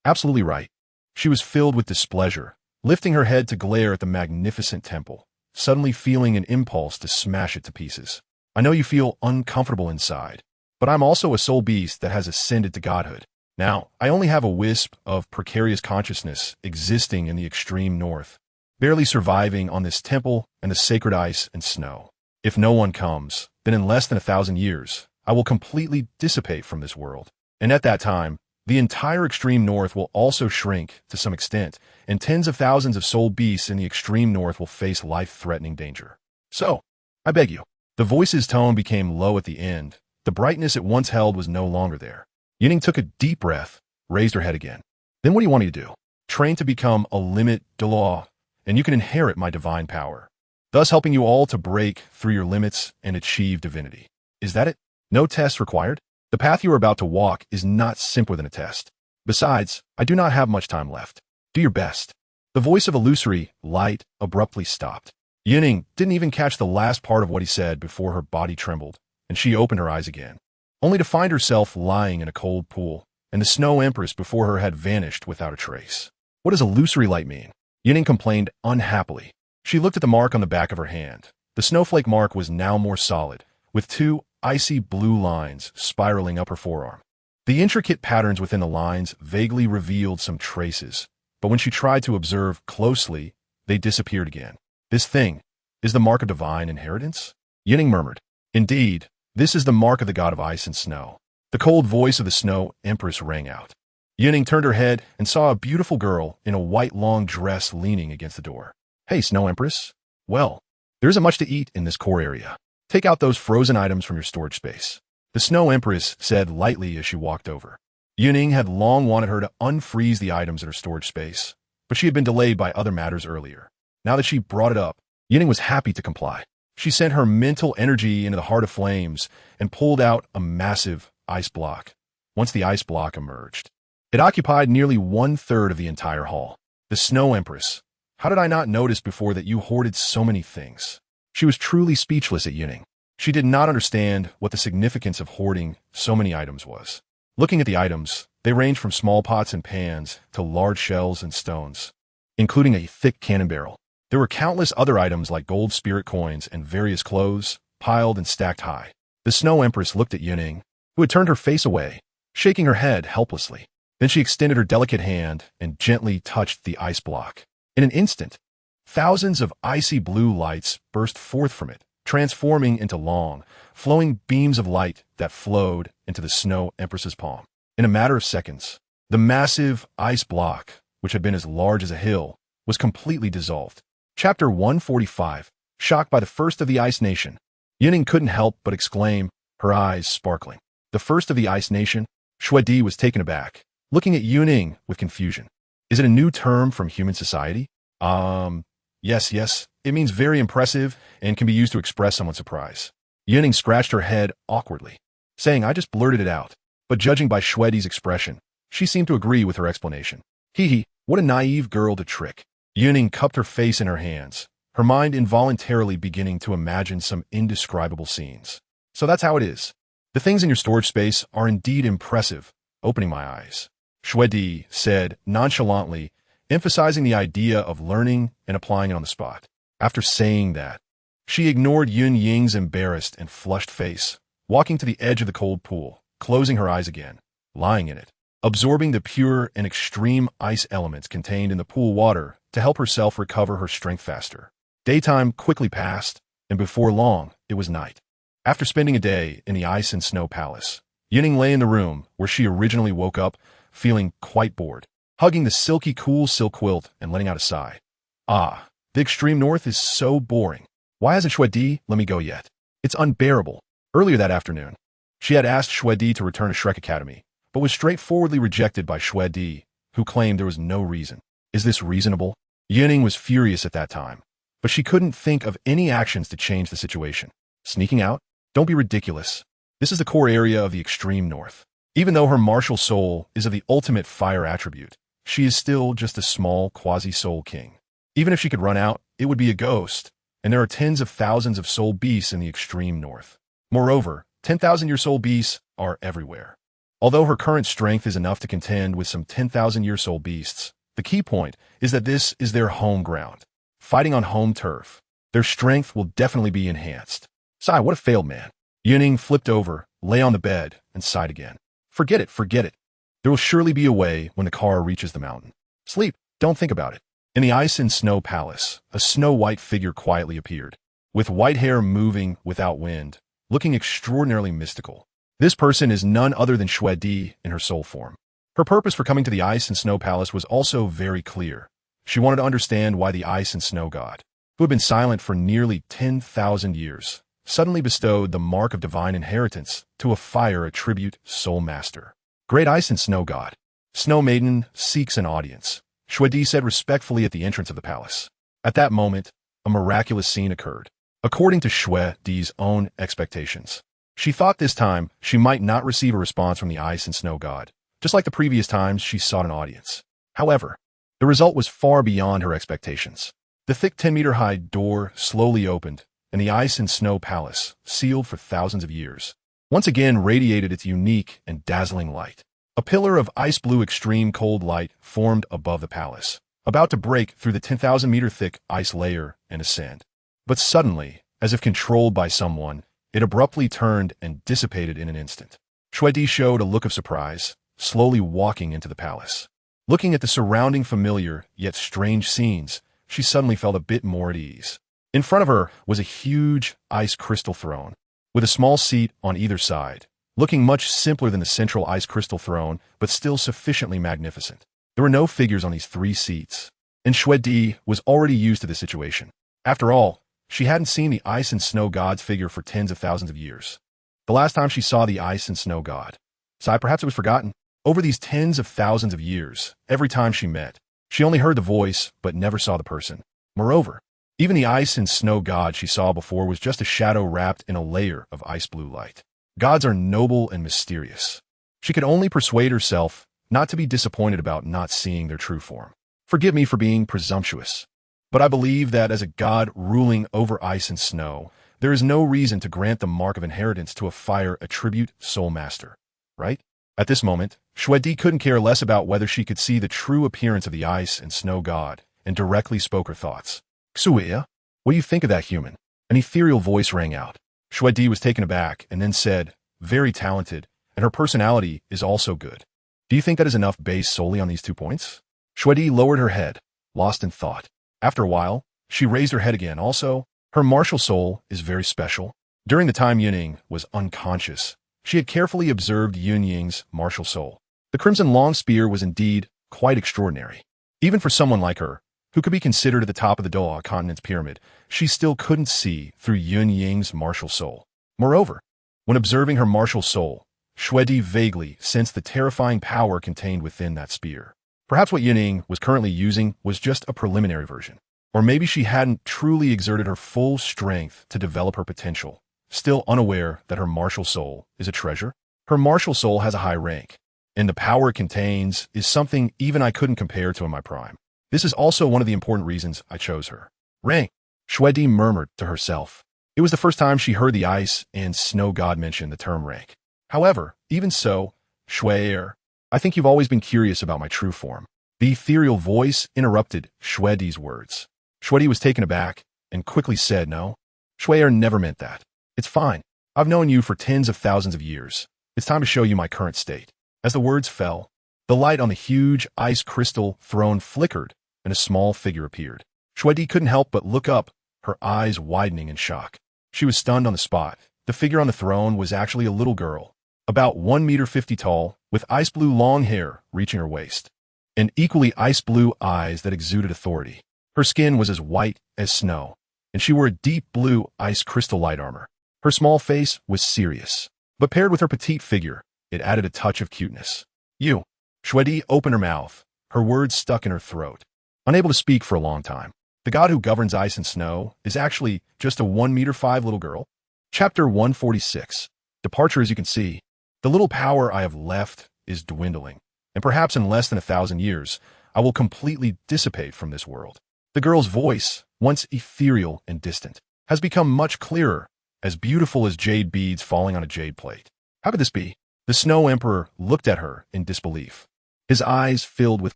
Absolutely right. She was filled with displeasure, lifting her head to glare at the magnificent temple, suddenly feeling an impulse to smash it to pieces. I know you feel uncomfortable inside, but I'm also a soul beast that has ascended to godhood. Now, I only have a wisp of precarious consciousness existing in the extreme north, barely surviving on this temple and the sacred ice and snow. If no one comes, then in less than 1,000 years, I will completely dissipate from this world. And at that time, the entire extreme north will also shrink to some extent, and tens of thousands of soul beasts in the extreme north will face life-threatening danger. So, I beg you. The voice's tone became low at the end. The brightness it once held was no longer there. Yun Ying took a deep breath, raised her head again. Then what do you want me to do? Train to become a limit Douluo, and you can inherit my divine power, thus helping you all to break through your limits and achieve divinity. Is that it? No tests required? The path you are about to walk is not simpler than a test. Besides, I do not have much time left. Do your best. The voice of illusory light abruptly stopped. Yun Ying didn't even catch the last part of what he said before her body trembled, and she opened her eyes again, only to find herself lying in a cold pool, and the Snow Empress before her had vanished without a trace. What does illusory light mean? Yun Ying complained unhappily. She looked at the mark on the back of her hand. The snowflake mark was now more solid, with two icy blue lines spiraling up her forearm. The intricate patterns within the lines vaguely revealed some traces, but when she tried to observe closely, they disappeared again. This thing is the mark of divine inheritance? Yun Ying murmured. Indeed, this is the mark of the god of ice and snow. The cold voice of the Snow Empress rang out. Yun Ying turned her head and saw a beautiful girl in a white long dress leaning against the door. Hey, Snow Empress. Well, there isn't much to eat in this core area. Take out those frozen items from your storage space. The Snow Empress said lightly as she walked over. Yun Ying had long wanted her to unfreeze the items in her storage space, but she had been delayed by other matters earlier. Now that she brought it up, Yun Ying was happy to comply. She sent her mental energy into the heart of flames and pulled out a massive ice block. Once the ice block emerged, it occupied nearly 1/3 of the entire hall. The Snow Empress. How did I not notice before that you hoarded so many things? She was truly speechless at Yun Ying. She did not understand what the significance of hoarding so many items was. Looking at the items, they ranged from small pots and pans to large shells and stones, including a thick cannon barrel. There were countless other items like gold spirit coins and various clothes, piled and stacked high. The Snow Empress looked at Yun Ying, who had turned her face away, shaking her head helplessly. Then she extended her delicate hand and gently touched the ice block. In an instant, thousands of icy blue lights burst forth from it, transforming into long, flowing beams of light that flowed into the Snow Empress's palm. In a matter of seconds, the massive ice block, which had been as large as a hill, was completely dissolved. Chapter 145. Shocked by the first of the Ice Nation. Yun Ying couldn't help but exclaim, her eyes sparkling. The first of the Ice Nation? Shuedi was taken aback, looking at Yun Ying with confusion. Is it a new term from human society? Yes, it means very impressive and can be used to express someone's surprise. Yun Ying scratched her head awkwardly, saying, I just blurted it out. But judging by Shuedi's expression, she seemed to agree with her explanation. Hee, what a naive girl to trick. Yun Ying cupped her face in her hands, her mind involuntarily beginning to imagine some indescribable scenes. So that's how it is. The things in your storage space are indeed impressive, opening my eyes. Shuedi said nonchalantly, emphasizing the idea of learning and applying it on the spot. After saying that, she ignored Yun Ying's embarrassed and flushed face, walking to the edge of the cold pool, closing her eyes again, lying in it, absorbing the pure and extreme ice elements contained in the pool water to help herself recover her strength faster. Daytime quickly passed, and before long, it was night. After spending a day in the ice and snow palace, Yun Ying lay in the room where she originally woke up, feeling quite bored, hugging the silky cool silk quilt and letting out a sigh. Ah, the extreme north is so boring. Why hasn't Shuedi let me go yet? It's unbearable. Earlier that afternoon, she had asked Shuedi to return to Shrek Academy, but was straightforwardly rejected by Shuedi, who claimed there was no reason. Is this reasonable? Yun Ying was furious at that time, but she couldn't think of any actions to change the situation. Sneaking out? Don't be ridiculous. This is the core area of the extreme north. Even though her martial soul is of the ultimate fire attribute, she is still just a small quasi-soul king. Even if she could run out, it would be a ghost, and there are tens of thousands of soul beasts in the extreme north. Moreover, 10,000-year soul beasts are everywhere. Although her current strength is enough to contend with some 10,000-year soul beasts, the key point is that this is their home ground. Fighting on home turf, their strength will definitely be enhanced. Sigh, what a failed man. Yun Ying flipped over, lay on the bed, and sighed again. Forget it. There will surely be a way when the car reaches the mountain. Sleep, don't think about it. In the ice and snow palace, a snow-white figure quietly appeared. with white hair moving without wind, looking extraordinarily mystical. This person is none other than Xue Di in her soul form. Her purpose for coming to the Ice and Snow Palace was also very clear. She wanted to understand why the Ice and Snow God, who had been silent for nearly 10,000 years, suddenly bestowed the mark of divine inheritance to a fire attribute soul master. Great Ice and Snow God, Snow Maiden seeks an audience, Xue Di said respectfully at the entrance of the palace. At that moment, a miraculous scene occurred. According to Xue Di's own expectations, she thought this time she might not receive a response from the Ice and Snow God, just like the previous times she sought an audience. However, the result was far beyond her expectations. The thick 10-meter-high door slowly opened, and the Ice and Snow Palace, sealed for thousands of years, once again radiated its unique and dazzling light. A pillar of ice-blue extreme cold light formed above the palace, about to break through the 10,000-meter-thick ice layer and ascend. But suddenly, as if controlled by someone, it abruptly turned and dissipated in an instant. Xue Di showed a look of surprise, slowly walking into the palace. Looking at the surrounding familiar yet strange scenes, she suddenly felt a bit more at ease. In front of her was a huge ice crystal throne, with a small seat on either side, looking much simpler than the central ice crystal throne, but still sufficiently magnificent. There were no figures on these 3 seats, and Xue Di was already used to the situation. After all, she hadn't seen the Ice and Snow God's figure for tens of thousands of years. The last time she saw the Ice and Snow God, perhaps it was forgotten. Over these tens of thousands of years, every time she met, she only heard the voice but never saw the person. Moreover, even the Ice and Snow God she saw before was just a shadow wrapped in a layer of ice-blue light. Gods are noble and mysterious. She could only persuade herself not to be disappointed about not seeing their true form. Forgive me for being presumptuous, but I believe that as a god ruling over ice and snow, there is no reason to grant the mark of inheritance to a fire attribute soul master, right? At this moment, Xue Di couldn't care less about whether she could see the true appearance of the Ice and Snow God, and directly spoke her thoughts. Xuya, what do you think of that human? An ethereal voice rang out. Xue Di was taken aback and then said, very talented, and her personality is also good. Do you think that is enough based solely on these 2 points? Xue Di lowered her head, lost in thought. After a while, she raised her head again. Also, her martial soul is very special. During the time Yun Ying was unconscious, she had carefully observed Yun Ying's martial soul. The crimson long spear was indeed quite extraordinary. Even for someone like her, who could be considered at the top of the Douluo continent's pyramid, she still couldn't see through Yun Ying's martial soul. Moreover, when observing her martial soul, Xue Di vaguely sensed the terrifying power contained within that spear. Perhaps what Yun Ying was currently using was just a preliminary version. Or maybe she hadn't truly exerted her full strength to develop her potential, still unaware that her martial soul is a treasure. Her martial soul has a high rank, and the power it contains is something even I couldn't compare to in my prime. This is also one of the important reasons I chose her. Rank, Xue Di murmured to herself. It was the first time she heard the Ice and Snow God mention the term rank. However, even so, Xue, I think you've always been curious about my true form. The ethereal voice interrupted Xue Di's words. Xue Di was taken aback and quickly said, no, Xue never meant that. It's fine. I've known you for tens of thousands of years. It's time to show you my current state. As the words fell, the light on the huge ice crystal throne flickered and a small figure appeared. Xue Di couldn't help but look up, her eyes widening in shock. She was stunned on the spot. The figure on the throne was actually a little girl, about 1.50 meters tall, with ice-blue long hair reaching her waist, and equally ice-blue eyes that exuded authority. Her skin was as white as snow, and she wore a deep blue ice crystal light armor. Her small face was serious, but paired with her petite figure, it added a touch of cuteness. You. Xue Di opened her mouth, her words stuck in her throat. Unable to speak for a long time, the god who governs ice and snow is actually just a 1.5 meter little girl. Chapter 146. Departure. As you can see, the little power I have left is dwindling, and perhaps in less than 1,000 years, I will completely dissipate from this world. The girl's voice, once ethereal and distant, has become much clearer, as beautiful as jade beads falling on a jade plate. How could this be? The Snow Emperor looked at her in disbelief, his eyes filled with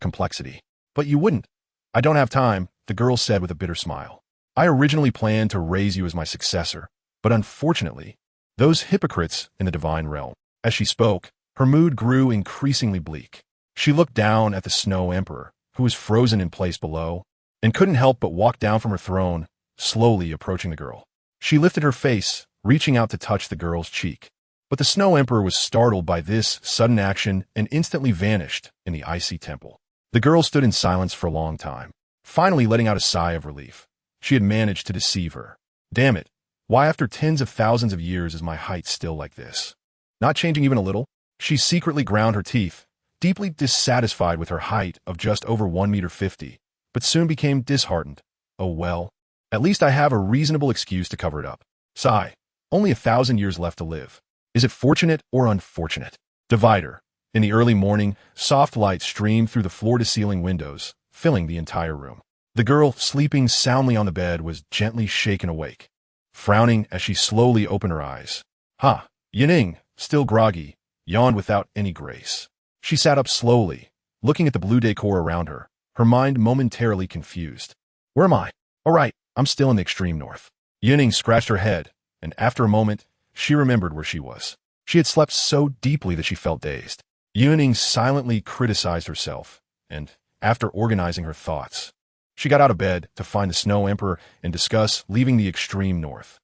complexity. But you wouldn't. I don't have time, the girl said with a bitter smile. I originally planned to raise you as my successor, but unfortunately, those hypocrites in the divine realm. As she spoke, her mood grew increasingly bleak. She looked down at the Snow Emperor, who was frozen in place below, and couldn't help but walk down from her throne, slowly approaching the girl. She lifted her face, reaching out to touch the girl's cheek. But the Snow Emperor was startled by this sudden action and instantly vanished in the icy temple. The girl stood in silence for a long time, finally letting out a sigh of relief. She had managed to deceive her. Damn it. Why after tens of thousands of years is my height still like this? Not changing even a little? She secretly ground her teeth, deeply dissatisfied with her height of just over 1.50 meters, but soon became disheartened. Oh well. At least I have a reasonable excuse to cover it up. Sigh. Only 1,000 years left to live. Is it fortunate or unfortunate? Divider. In the early morning, soft light streamed through the floor-to-ceiling windows, filling the entire room. The girl, sleeping soundly on the bed, was gently shaken awake, frowning as she slowly opened her eyes. Yun Ying, still groggy, yawned without any grace. She sat up slowly, looking at the blue decor around her, her mind momentarily confused. Where am I? All right, I'm still in the extreme north. Yun Ying scratched her head, and after a moment, she remembered where she was. She had slept so deeply that she felt dazed. Yun Ying silently criticized herself, and, after organizing her thoughts, she got out of bed to find the Snow Emperor and discuss leaving the extreme north.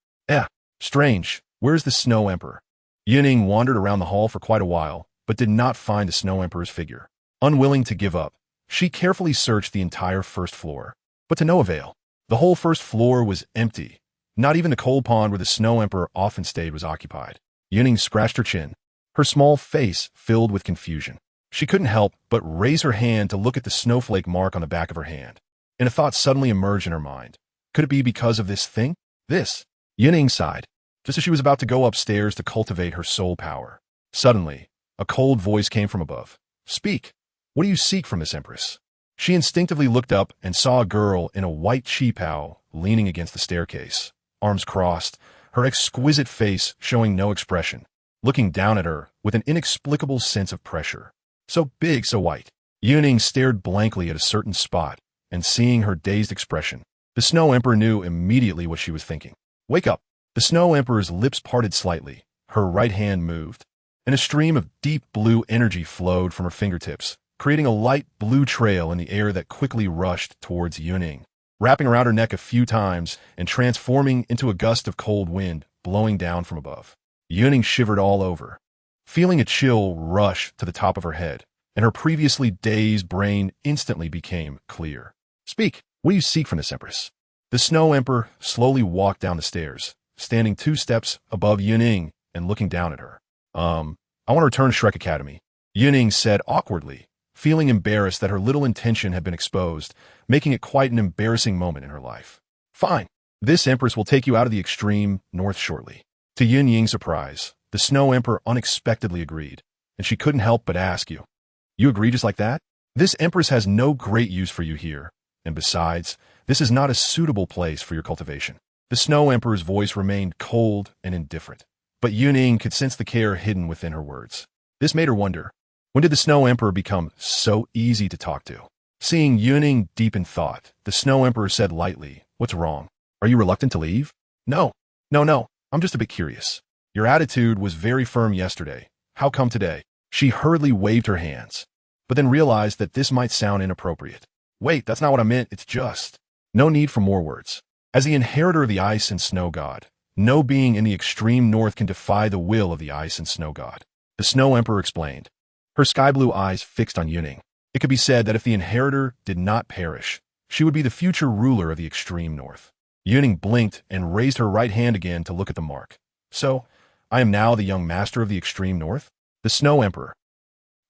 Strange. Where's the Snow Emperor? Yun Ying wandered around the hall for quite a while, but did not find the Snow Emperor's figure. Unwilling to give up, she carefully searched the entire first floor, but to no avail. The whole first floor was empty. Not even the cold pond where the Snow Emperor often stayed was occupied. Yun Ying scratched her chin, her small face filled with confusion. She couldn't help but raise her hand to look at the snowflake mark on the back of her hand, and a thought suddenly emerged in her mind. Could it be because of this thing? This? Yun Ying sighed, just as she was about to go upstairs to cultivate her soul power. Suddenly, a cold voice came from above. Speak. What do you seek from this Empress? She instinctively looked up and saw a girl in a white qipao leaning against the staircase, arms crossed, her exquisite face showing no expression, looking down at her with an inexplicable sense of pressure. So big, so white. Yun Ying stared blankly at a certain spot, and seeing her dazed expression, the Snow Emperor knew immediately what she was thinking. Wake up. The Snow Emperor's lips parted slightly, her right hand moved, and a stream of deep blue energy flowed from her fingertips, creating a light blue trail in the air that quickly rushed towards Yun Ying, wrapping around her neck a few times and transforming into a gust of cold wind blowing down from above. Yun Ying shivered all over, feeling a chill rush to the top of her head, and her previously dazed brain instantly became clear. Speak. What do you seek from this Empress? The Snow Emperor slowly walked down the stairs, standing 2 steps above Yun Ying and looking down at her. I want to return to Shrek Academy, Yun Ying said awkwardly, feeling embarrassed that her little intention had been exposed, making it quite an embarrassing moment in her life. Fine. This Empress will take you out of the extreme north shortly. To Yun Ying's surprise, the Snow Emperor unexpectedly agreed, and she couldn't help but ask, You agree just like that? This Empress has no great use for you here, and besides, this is not a suitable place for your cultivation. The Snow Emperor's voice remained cold and indifferent, but Yun Ying could sense the care hidden within her words. This made her wonder, when did the Snow Emperor become so easy to talk to? Seeing Yun Ying deep in thought, the Snow Emperor said lightly, What's wrong? Are you reluctant to leave? No, I'm just a bit curious. Your attitude was very firm yesterday. How come today? She hurriedly waved her hands, but then realized that this might sound inappropriate. Wait, that's not what I meant, it's just... No need for more words. As the inheritor of the Ice and Snow God, no being in the extreme north can defy the will of the Ice and Snow God. The Snow Emperor explained, her sky-blue eyes fixed on Yun Ying. It could be said that if the inheritor did not perish, she would be the future ruler of the extreme north. Yun Ying blinked and raised her right hand again to look at the mark. So, I am now the young master of the extreme north? The Snow Emperor.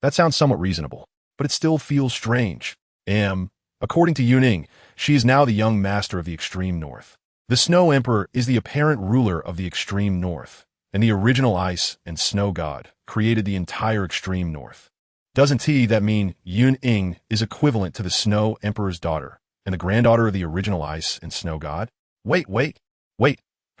That sounds somewhat reasonable, but it still feels strange. According to Yun Ying, she is now the young master of the extreme north. The Snow Emperor is the apparent ruler of the extreme north, and the original Ice and Snow God created the entire extreme north. Doesn't that mean Yun Ying is equivalent to the Snow Emperor's daughter, and the granddaughter of the original Ice and Snow God? Wait.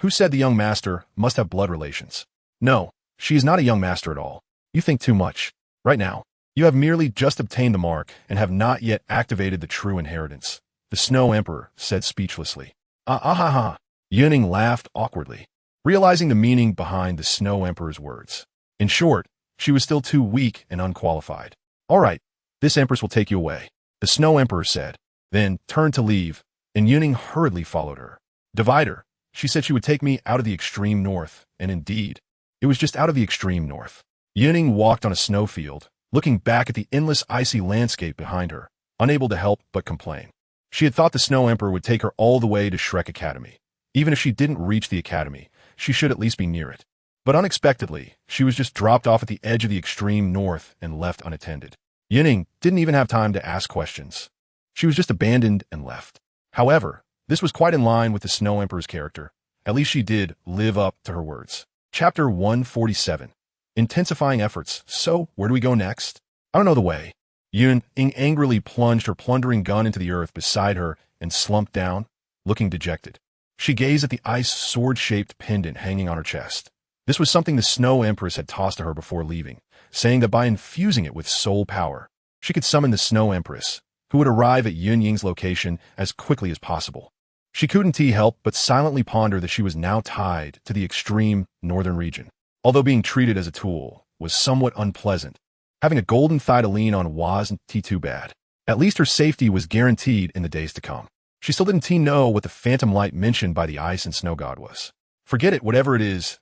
Who said the young master must have blood relations? No, she is not a young master at all. You think too much. Right now, you have merely just obtained the mark and have not yet activated the true inheritance, the Snow Emperor said speechlessly. Yun Ying laughed awkwardly, realizing the meaning behind the Snow Emperor's words. In short, she was still too weak and unqualified. All right, this Empress will take you away, the Snow Emperor said, then turned to leave, and Yun Ying hurriedly followed her. Divider, She said she would take me out of the extreme north, and indeed, it was just out of the extreme north. Yun Ying walked on a snowfield, looking back at the endless icy landscape behind her, unable to help but complain. She had thought the Snow Emperor would take her all the way to Shrek Academy. Even if she didn't reach the academy, she should at least be near it. But unexpectedly, she was just dropped off at the edge of the extreme north and left unattended. Yun Ying didn't even have time to ask questions. She was just abandoned and left. However, this was quite in line with the Snow Emperor's character. At least she did live up to her words. Chapter 147. Intensifying efforts. So, where do we go next? I don't know the way. Yun Ying angrily plunged her plundering gun into the earth beside her and slumped down, looking dejected. She gazed at the ice sword-shaped pendant hanging on her chest. This was something the Snow Empress had tossed to her before leaving, saying that by infusing it with soul power, she could summon the Snow Empress, who would arrive at Yun Ying's location as quickly as possible. She couldn't help but silently ponder that she was now tied to the extreme northern region. Although being treated as a tool was somewhat unpleasant, having a golden thigh to lean on wasn't too bad. At least her safety was guaranteed in the days to come. She still didn't know what the phantom light mentioned by the ice and snow god was. Forget it, whatever it is.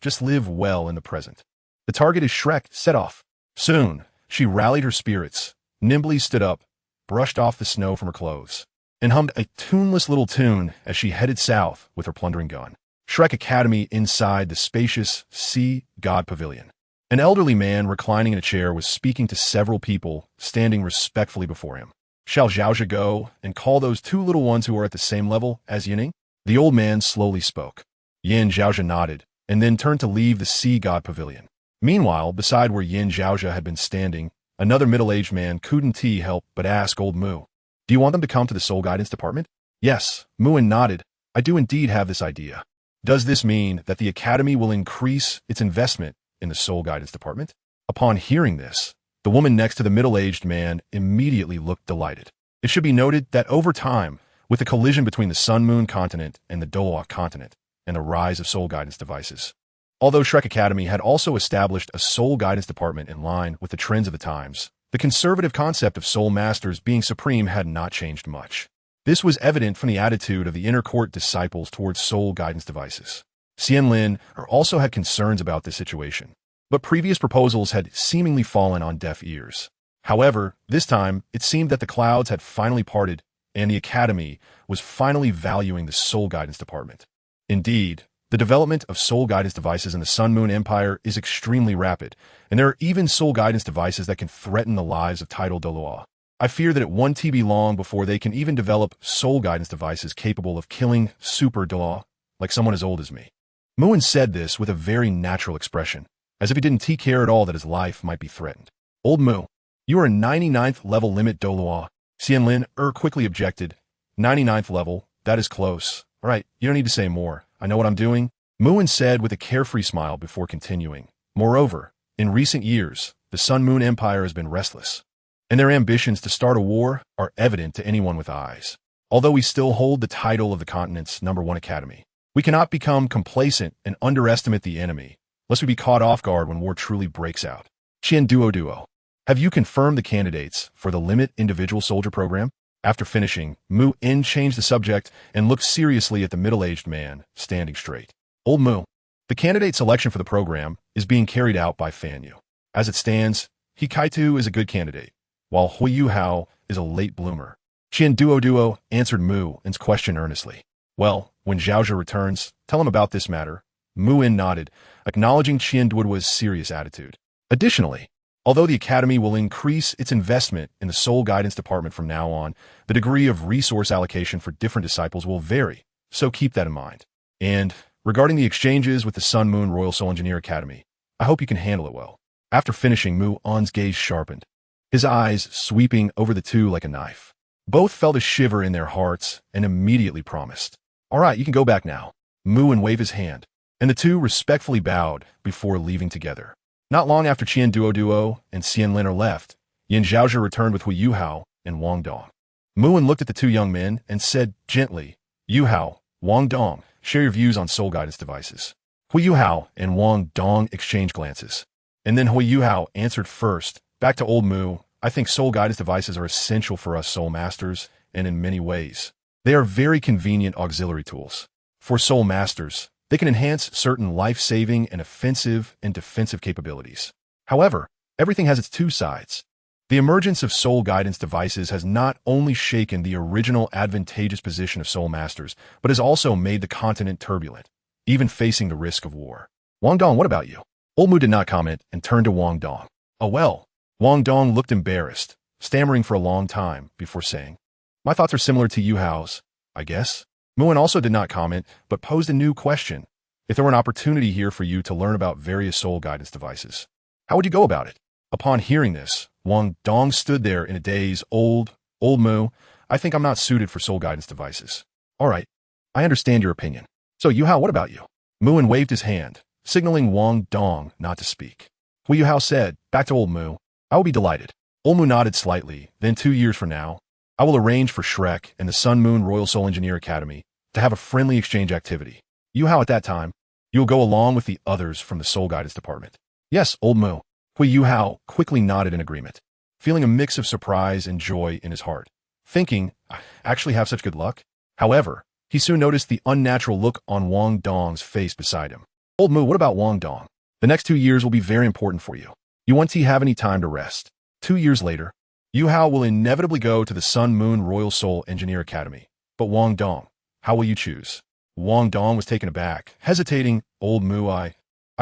Just live well in the present. The target is Shrek, set off. Soon, she rallied her spirits, nimbly stood up, brushed off the snow from her clothes, and hummed a tuneless little tune as she headed south with her plundering gun. Shrek Academy inside the spacious Sea God Pavilion. An elderly man reclining in a chair was speaking to several people standing respectfully before him. Shall Zhaozha go and call those two little ones who are at the same level as Yun Ying? The old man slowly spoke. Zhaozha nodded, and then turned to leave the Sea God Pavilion. Meanwhile, beside where Zhaozha had been standing, another middle-aged man couldn't help but ask old Mu, "Do you want them to come to the Soul Guidance Department?" "Yes," Muin nodded. "I do indeed have this idea." "Does this mean that the Academy will increase its investment in the Soul Guidance Department?" Upon hearing this, the woman next to the middle-aged man immediately looked delighted. It should be noted that over time, with the collision between the Sun-Moon continent and the Douluo continent, and the rise of Soul Guidance devices, although Shrek Academy had also established a Soul Guidance Department in line with the trends of the times, the conservative concept of Soul Masters being supreme had not changed much. This was evident from the attitude of the inner court disciples towards Soul Guidance devices. Xianlin also had concerns about this situation, but previous proposals had seemingly fallen on deaf ears. However, this time, it seemed that the clouds had finally parted, and the Academy was finally valuing the Soul Guidance Department. Indeed, the development of Soul Guidance devices in the Sun-Moon Empire is extremely rapid, and there are even Soul Guidance devices that can threaten the lives of toDouluo. I fear that it won't be long before they can even develop Soul Guidance devices capable of killing Super Douluo, like someone as old as me. Muin said this with a very natural expression, as if he didn't care at all that his life might be threatened. "Old Mu, you are a 99th level limit Douluo." Xianlin quickly objected. 99th level, that is close. All right, you don't need to say more. I know what I'm doing. Muin said with a carefree smile before continuing. Moreover, in recent years, the Sun-Moon Empire has been restless, and their ambitions to start a war are evident to anyone with eyes. Although we still hold the title of the continent's #1 academy, we cannot become complacent and underestimate the enemy, lest we be caught off guard when war truly breaks out. Duo, have you confirmed the candidates for the Limit Individual Soldier Program? After finishing, Muin changed the subject and looked seriously at the middle-aged man, standing straight. "Old Mu, the candidate selection for the program is being carried out by Fan Yu. As it stands, Hikaitu is a good candidate, while Hui Hao is a late bloomer." Duo answered Muin's question earnestly. "Well, when Zhaozha returns, tell him about this matter." Muin nodded, acknowledging Duo's serious attitude. Additionally, although the Academy will increase its investment in the Soul Guidance Department from now on, the degree of resource allocation for different disciples will vary, so keep that in mind. And regarding the exchanges with the Sun-Moon Royal Soul Engineer Academy, I hope you can handle it well. After finishing, Muin's gaze sharpened, his eyes sweeping over the two like a knife. Both felt a shiver in their hearts and immediately promised. "All right, you can go back now." Muin waved his hand, and the two respectfully bowed before leaving together. Not long after Duo and Xianlin left, Zhaozha returned with Hui Hao and Wang Dong. Muin looked at the two young men and said gently, "Yu Hao, Wang Dong, share your views on Soul Guidance devices." Hui Hao and Wang Dong exchanged glances, and then Hui Hao answered first. "Back to old Mu, I think Soul Guidance devices are essential for us Soul Masters, and in many ways, they are very convenient auxiliary tools. For soul masters, they can enhance certain life-saving and offensive and defensive capabilities. However, everything has its two sides. The emergence of soul guidance devices has not only shaken the original advantageous position of soul masters, but has also made the continent turbulent, even facing the risk of war. Wang Dong, what about you? Old Mu did not comment and turned to Wang Dong. Oh well. Wang Dong looked embarrassed, stammering for a long time before saying, my thoughts are similar to Yu-Hao's, I guess. Muin also did not comment, but posed a new question. If there were an opportunity here for you to learn about various soul guidance devices, how would you go about it? Upon hearing this, Wang Dong stood there in a daze. Old Mu, I think I'm not suited for soul guidance devices. All right, I understand your opinion. So Yu-Hao, what about you? Muin waved his hand, signaling Wang Dong not to speak. Yu-Hao said, back to Old Mu, I will be delighted. Old Mu nodded slightly. Then 2 years from now, I will arrange for Shrek and the Sun Moon Royal Soul Engineer Academy to have a friendly exchange activity. Yu-Hao, at that time, you will go along with the others from the Soul Guidance Department. Yes, Old Mu. Yu-Hao quickly nodded in agreement, feeling a mix of surprise and joy in his heart, thinking, I actually have such good luck? However, he soon noticed the unnatural look on Wang Dong's face beside him. Old Mu, what about Wang Dong? The next 2 years will be very important for you. You won't have any time to rest. 2 years later, Yu-Hao will inevitably go to the Sun Moon Royal Soul Engineer Academy. But Wang Dong, how will you choose? Wang Dong was taken aback, hesitating. Old Mu, I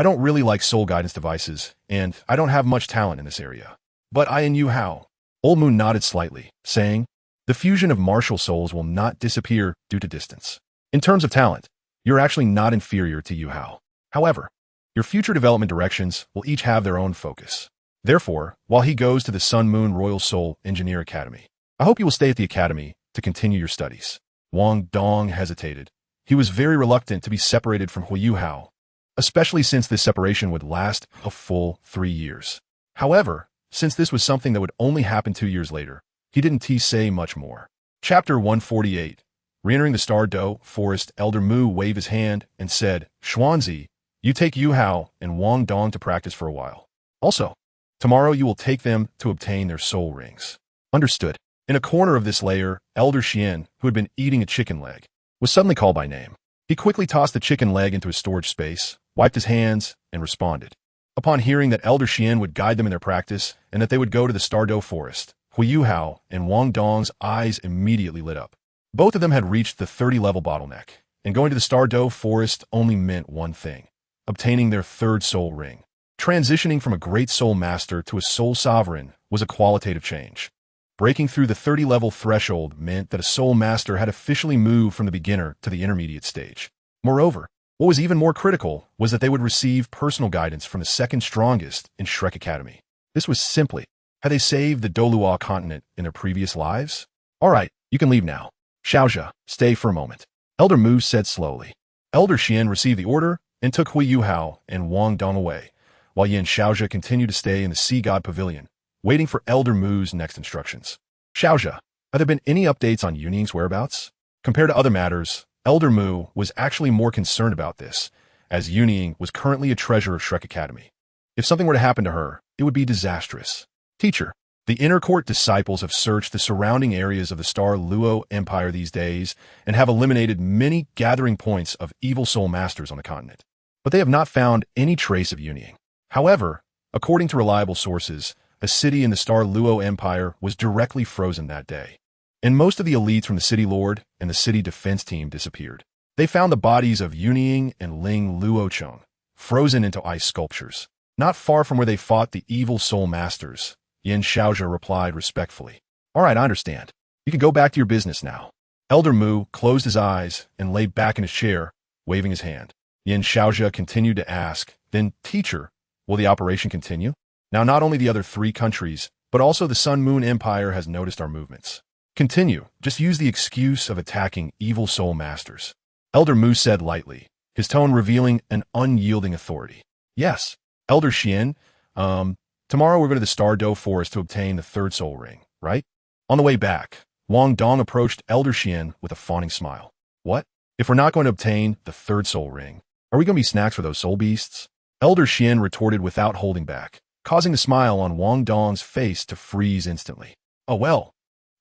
don't really like soul guidance devices, and I don't have much talent in this area. But I and Yu-Hao. Old Mu nodded slightly, saying, the fusion of martial souls will not disappear due to distance. In terms of talent, you're actually not inferior to Yu-Hao. However, your future development directions will each have their own focus. Therefore, while he goes to the Sun Moon Royal Soul Engineer Academy, I hope you will stay at the academy to continue your studies. Wang Dong hesitated. He was very reluctant to be separated from Yu-Hao, especially since this separation would last a full 3 years. However, since this was something that would only happen 2 years later, he didn't say much more. Chapter 148. Re-entering the Douluo forest, Elder Mu waved his hand and said, Xuanzi, you take Yu-Hao and Wang Dong to practice for a while. Also, tomorrow you will take them to obtain their soul rings. Understood. In a corner of this lair, Elder Xian, who had been eating a chicken leg, was suddenly called by name. He quickly tossed the chicken leg into his storage space, wiped his hands, and responded. Upon hearing that Elder Xian would guide them in their practice and that they would go to the Douluo forest, Yu-Hao and Wang Dong's eyes immediately lit up. Both of them had reached the 30-level bottleneck, and going to the Douluo forest only meant one thing: obtaining their third soul ring. Transitioning from a great soul master to a soul sovereign was a qualitative change. Breaking through the 30-level threshold meant that a soul master had officially moved from the beginner to the intermediate stage. Moreover, what was even more critical was that they would receive personal guidance from the second strongest in Shrek Academy. This was simply, had they saved the Douluo continent in their previous lives? All right, you can leave now. Xiaozhe, stay for a moment. Elder Mu said slowly. Elder Xian received the order and took Yu-Hao and Wang Dong away, while Yin Xiaozhe continued to stay in the Sea God Pavilion, waiting for Elder Mu's next instructions. Xiaozhe, have there been any updates on Yun Ying's whereabouts? Compared to other matters, Elder Mu was actually more concerned about this, as Yun Ying was currently a treasure of Shrek Academy. If something were to happen to her, it would be disastrous. Teacher, the inner court disciples have searched the surrounding areas of the Douluo Empire these days and have eliminated many gathering points of evil soul masters on the continent. But they have not found any trace of Yun Ying. However, according to reliable sources, a city in the Douluo Empire was directly frozen that day, and most of the elites from the city lord and the city defense team disappeared. They found the bodies of Yun Ying and Ling Luocheng frozen into ice sculptures, not far from where they fought the evil soul masters. Yin Xiaozhe replied respectfully. All right, I understand. You can go back to your business now. Elder Mu closed his eyes and lay back in his chair, waving his hand. Yin Xiaozhe continued to ask, then, teacher, will the operation continue? Now not only the other 3 countries, but also the Sun Moon Empire has noticed our movements. Continue, just use the excuse of attacking evil soul masters. Elder Mu said lightly, his tone revealing an unyielding authority. Yes, Elder Xian, tomorrow we're going to the Douluo forest to obtain the third soul ring, right? On the way back, Wang Dong approached Elder Xian with a fawning smile. What? If we're not going to obtain the third soul ring, are we going to be snacks for those soul beasts? Elder Xian retorted without holding back, causing the smile on Wang Dong's face to freeze instantly. Oh well.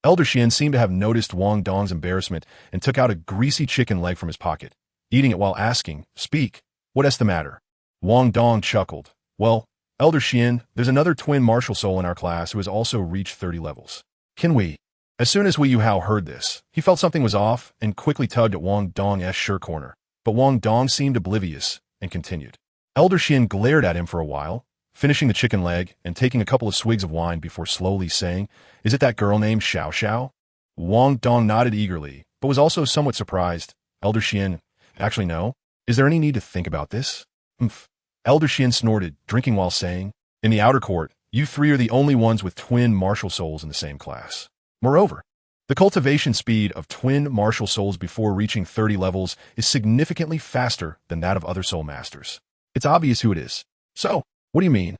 Elder Xian seemed to have noticed Wang Dong's embarrassment and took out a greasy chicken leg from his pocket. eating it while asking, "Speak, what's the matter?" Wang Dong chuckled. "Well, Elder Xian, there's another twin martial soul in our class who has also reached 30 levels. Can we?" As soon as Hui Yuhao heard this, he felt something was off and quickly tugged at Wang Dong's shirt corner. But Wang Dong seemed oblivious and continued. Elder Xian glared at him for a while, finishing the chicken leg and taking a couple of swigs of wine before slowly saying, "Is it that girl named Xiao Xiao?" Wang Dong nodded eagerly, but was also somewhat surprised. Elder Xian, "Actually, no. Is there any need to think about this?" "Umph." Elder Xian snorted, drinking while saying, "In the outer court, you three are the only ones with twin martial souls in the same class. Moreover, the cultivation speed of twin martial souls before reaching 30 levels is significantly faster than that of other soul masters. It's obvious who it is. So, what do you mean?"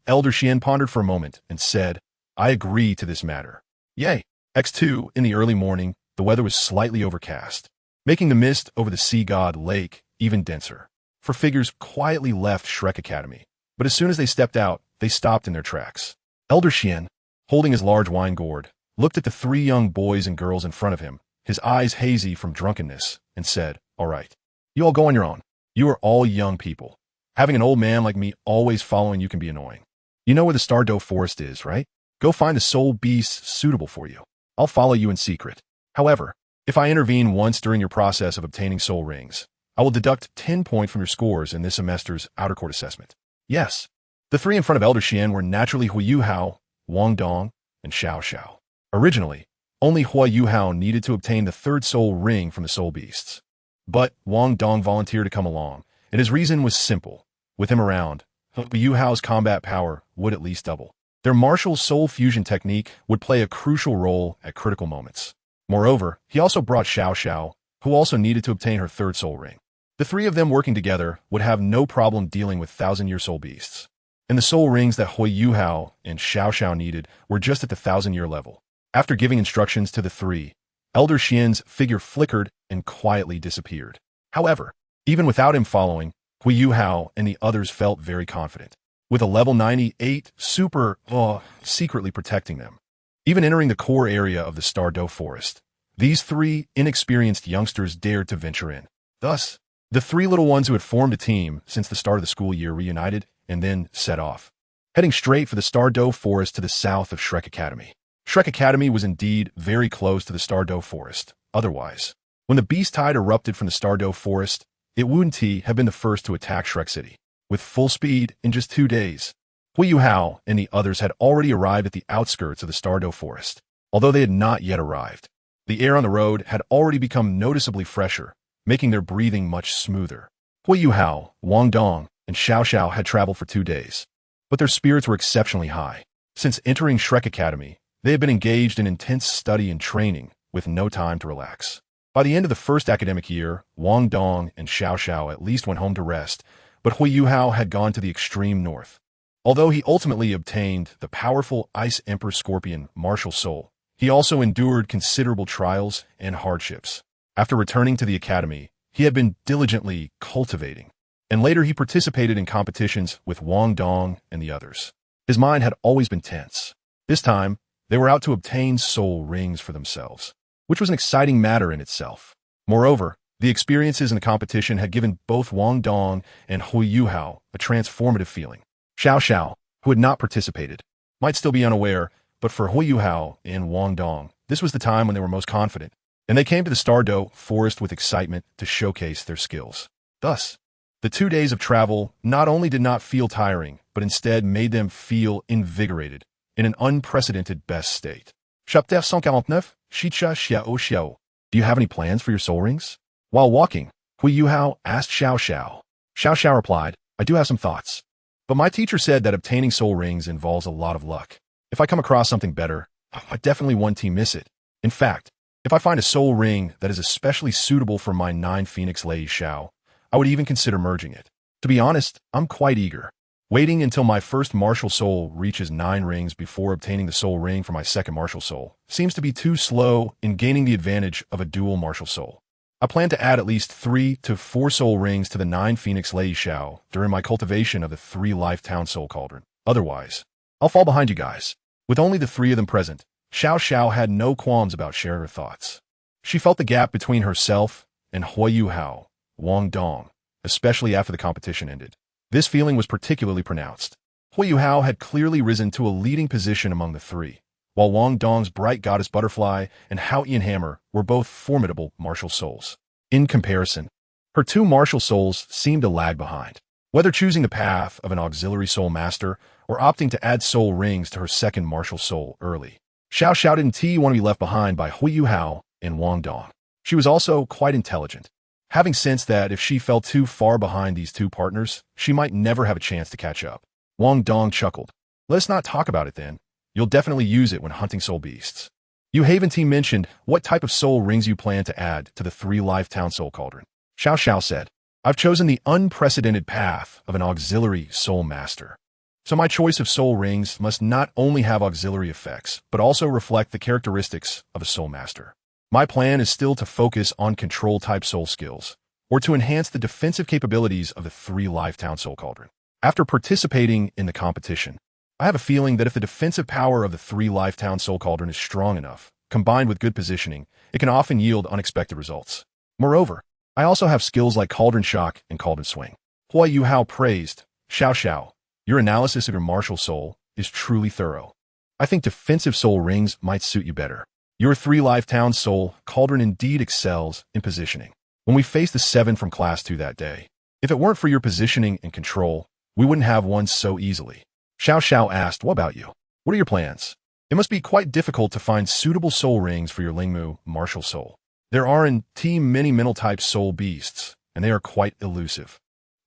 Elder Xian pondered for a moment and said, "I agree to this matter." Yay. X2, in the early morning, the weather was slightly overcast, making the mist over the sea god lake even denser. Four figures quietly left Shrek Academy, but as soon as they stepped out, they stopped in their tracks. Elder Xian, holding his large wine gourd, looked at the three young boys and girls in front of him, his eyes hazy from drunkenness, and said, "All right. You all go on your own. You are all young people. Having an old man like me always following you can be annoying. You know where the Douluo forest is, right? Go find the soul beasts suitable for you. I'll follow you in secret. However, if I intervene once during your process of obtaining soul rings, I will deduct 10 points from your scores in this semester's outer court assessment." Yes. The three in front of Elder Xian were naturally Hui Yuhao, Wang Dong, and Xiao Xiao. Originally, only Hui Yuhao needed to obtain the third soul ring from the soul beasts. But Wang Dong volunteered to come along, and his reason was simple. With him around, Hui Yuhao's combat power would at least double. Their martial soul fusion technique would play a crucial role at critical moments. Moreover, he also brought Xiao Xiao, who also needed to obtain her third soul ring. The three of them working together would have no problem dealing with thousand-year soul beasts. And the soul rings that Hui Yuhao and Xiao Xiao needed were just at the thousand-year level. After giving instructions to the three, Elder Xian's figure flickered and quietly disappeared. However, even without him following, Hui Yuhao and the others felt very confident, with a level 98 super secretly protecting them. Even entering the core area of the Douluo forest, these three inexperienced youngsters dared to venture in. Thus, the three little ones who had formed a team since the start of the school year reunited and then set off, heading straight for the Douluo forest to the south of Shrek Academy. Shrek Academy was indeed very close to the Douluo forest. Otherwise, when the beast tide erupted from the Douluo forest, it wouldn't have been the first to attack Shrek City. With full speed in just 2 days, Hui Yuhao and the others had already arrived at the outskirts of the Douluo forest. Although they had not yet arrived, the air on the road had already become noticeably fresher, making their breathing much smoother. Hui Yuhao, Wang Dong, and Xiao Xiao had traveled for 2 days, but their spirits were exceptionally high. Since entering Shrek Academy, they had been engaged in intense study and training, with no time to relax. By the end of the first academic year, Wang Dong and Xiao Xiao at least went home to rest, but Hui Yuhao had gone to the extreme north. Although he ultimately obtained the powerful Ice Emperor Scorpion martial soul, he also endured considerable trials and hardships. After returning to the academy, he had been diligently cultivating, and later he participated in competitions with Wang Dong and the others. His mind had always been tense. This time, they were out to obtain soul rings for themselves, which was an exciting matter in itself. Moreover, the experiences in the competition had given both Wang Dong and Hui Yuhao a transformative feeling. Xiao Xiao, who had not participated, might still be unaware, but for Hui Yuhao and Wang Dong, this was the time when they were most confident, and they came to the Douluo forest with excitement to showcase their skills. Thus, the 2 days of travel not only did not feel tiring, but instead made them feel invigorated, in an unprecedented best state. Chapter 149, Shicha Xiao Xiao. Do you have any plans for your soul rings? While walking, Hui Yuhao asked Xiao Xiao. Xiao Xiao replied, "I do have some thoughts. But my teacher said that obtaining soul rings involves a lot of luck. If I come across something better, I definitely won't miss it. In fact, if I find a soul ring that is especially suitable for my 9 Phoenix Lei Xiao, I would even consider merging it. To be honest, I'm quite eager. Waiting until my first martial soul reaches 9 rings before obtaining the soul ring for my second martial soul seems to be too slow in gaining the advantage of a dual martial soul. I plan to add at least 3 to 4 soul rings to the 9 Phoenix Lei Xiao during my cultivation of the 3 Life Town Soul Cauldron. Otherwise, I'll fall behind you guys." With only the 3 of them present, Xiao Xiao had no qualms about sharing her thoughts. She felt the gap between herself and Hui Yuhao Wang Dong, especially after the competition ended. This feeling was particularly pronounced. Hui Yuhao had clearly risen to a leading position among the three, while Wang Dong's bright goddess butterfly and Hao Yanhammer were both formidable martial souls. In comparison, her two martial souls seemed to lag behind. Whether choosing the path of an auxiliary soul master or opting to add soul rings to her second martial soul early, Xiao Xiao didn't want to be left behind by Hui Yuhao and Wang Dong. She was also quite intelligent, having sensed that if she fell too far behind these two partners, she might never have a chance to catch up. Wang Dong chuckled. Let's not talk about it then. You'll definitely use it when hunting soul beasts. Yun mentioned what type of soul rings you plan to add to the 3-Life Town Soul Cauldron. Xiao Xiao said, I've chosen the unprecedented path of an auxiliary soul master. So my choice of soul rings must not only have auxiliary effects, but also reflect the characteristics of a soul master. My plan is still to focus on control-type soul skills, or to enhance the defensive capabilities of the 3-Life Town Soul Cauldron. After participating in the competition, I have a feeling that if the defensive power of the 3-Life Town Soul Cauldron is strong enough, combined with good positioning, it can often yield unexpected results. Moreover, I also have skills like Cauldron Shock and Cauldron Swing. Hui Yuhao praised, Xiao Xiao, your analysis of your martial soul is truly thorough. I think defensive soul rings might suit you better. Your 3-Life Town Soul Cauldron indeed excels in positioning. When we faced the 7 from Class 2 that day, if it weren't for your positioning and control, we wouldn't have won so easily. Xiao Xiao asked, what about you? What are your plans? It must be quite difficult to find suitable soul rings for your Lingmu martial soul. There are in many mental-type soul beasts, and they are quite elusive.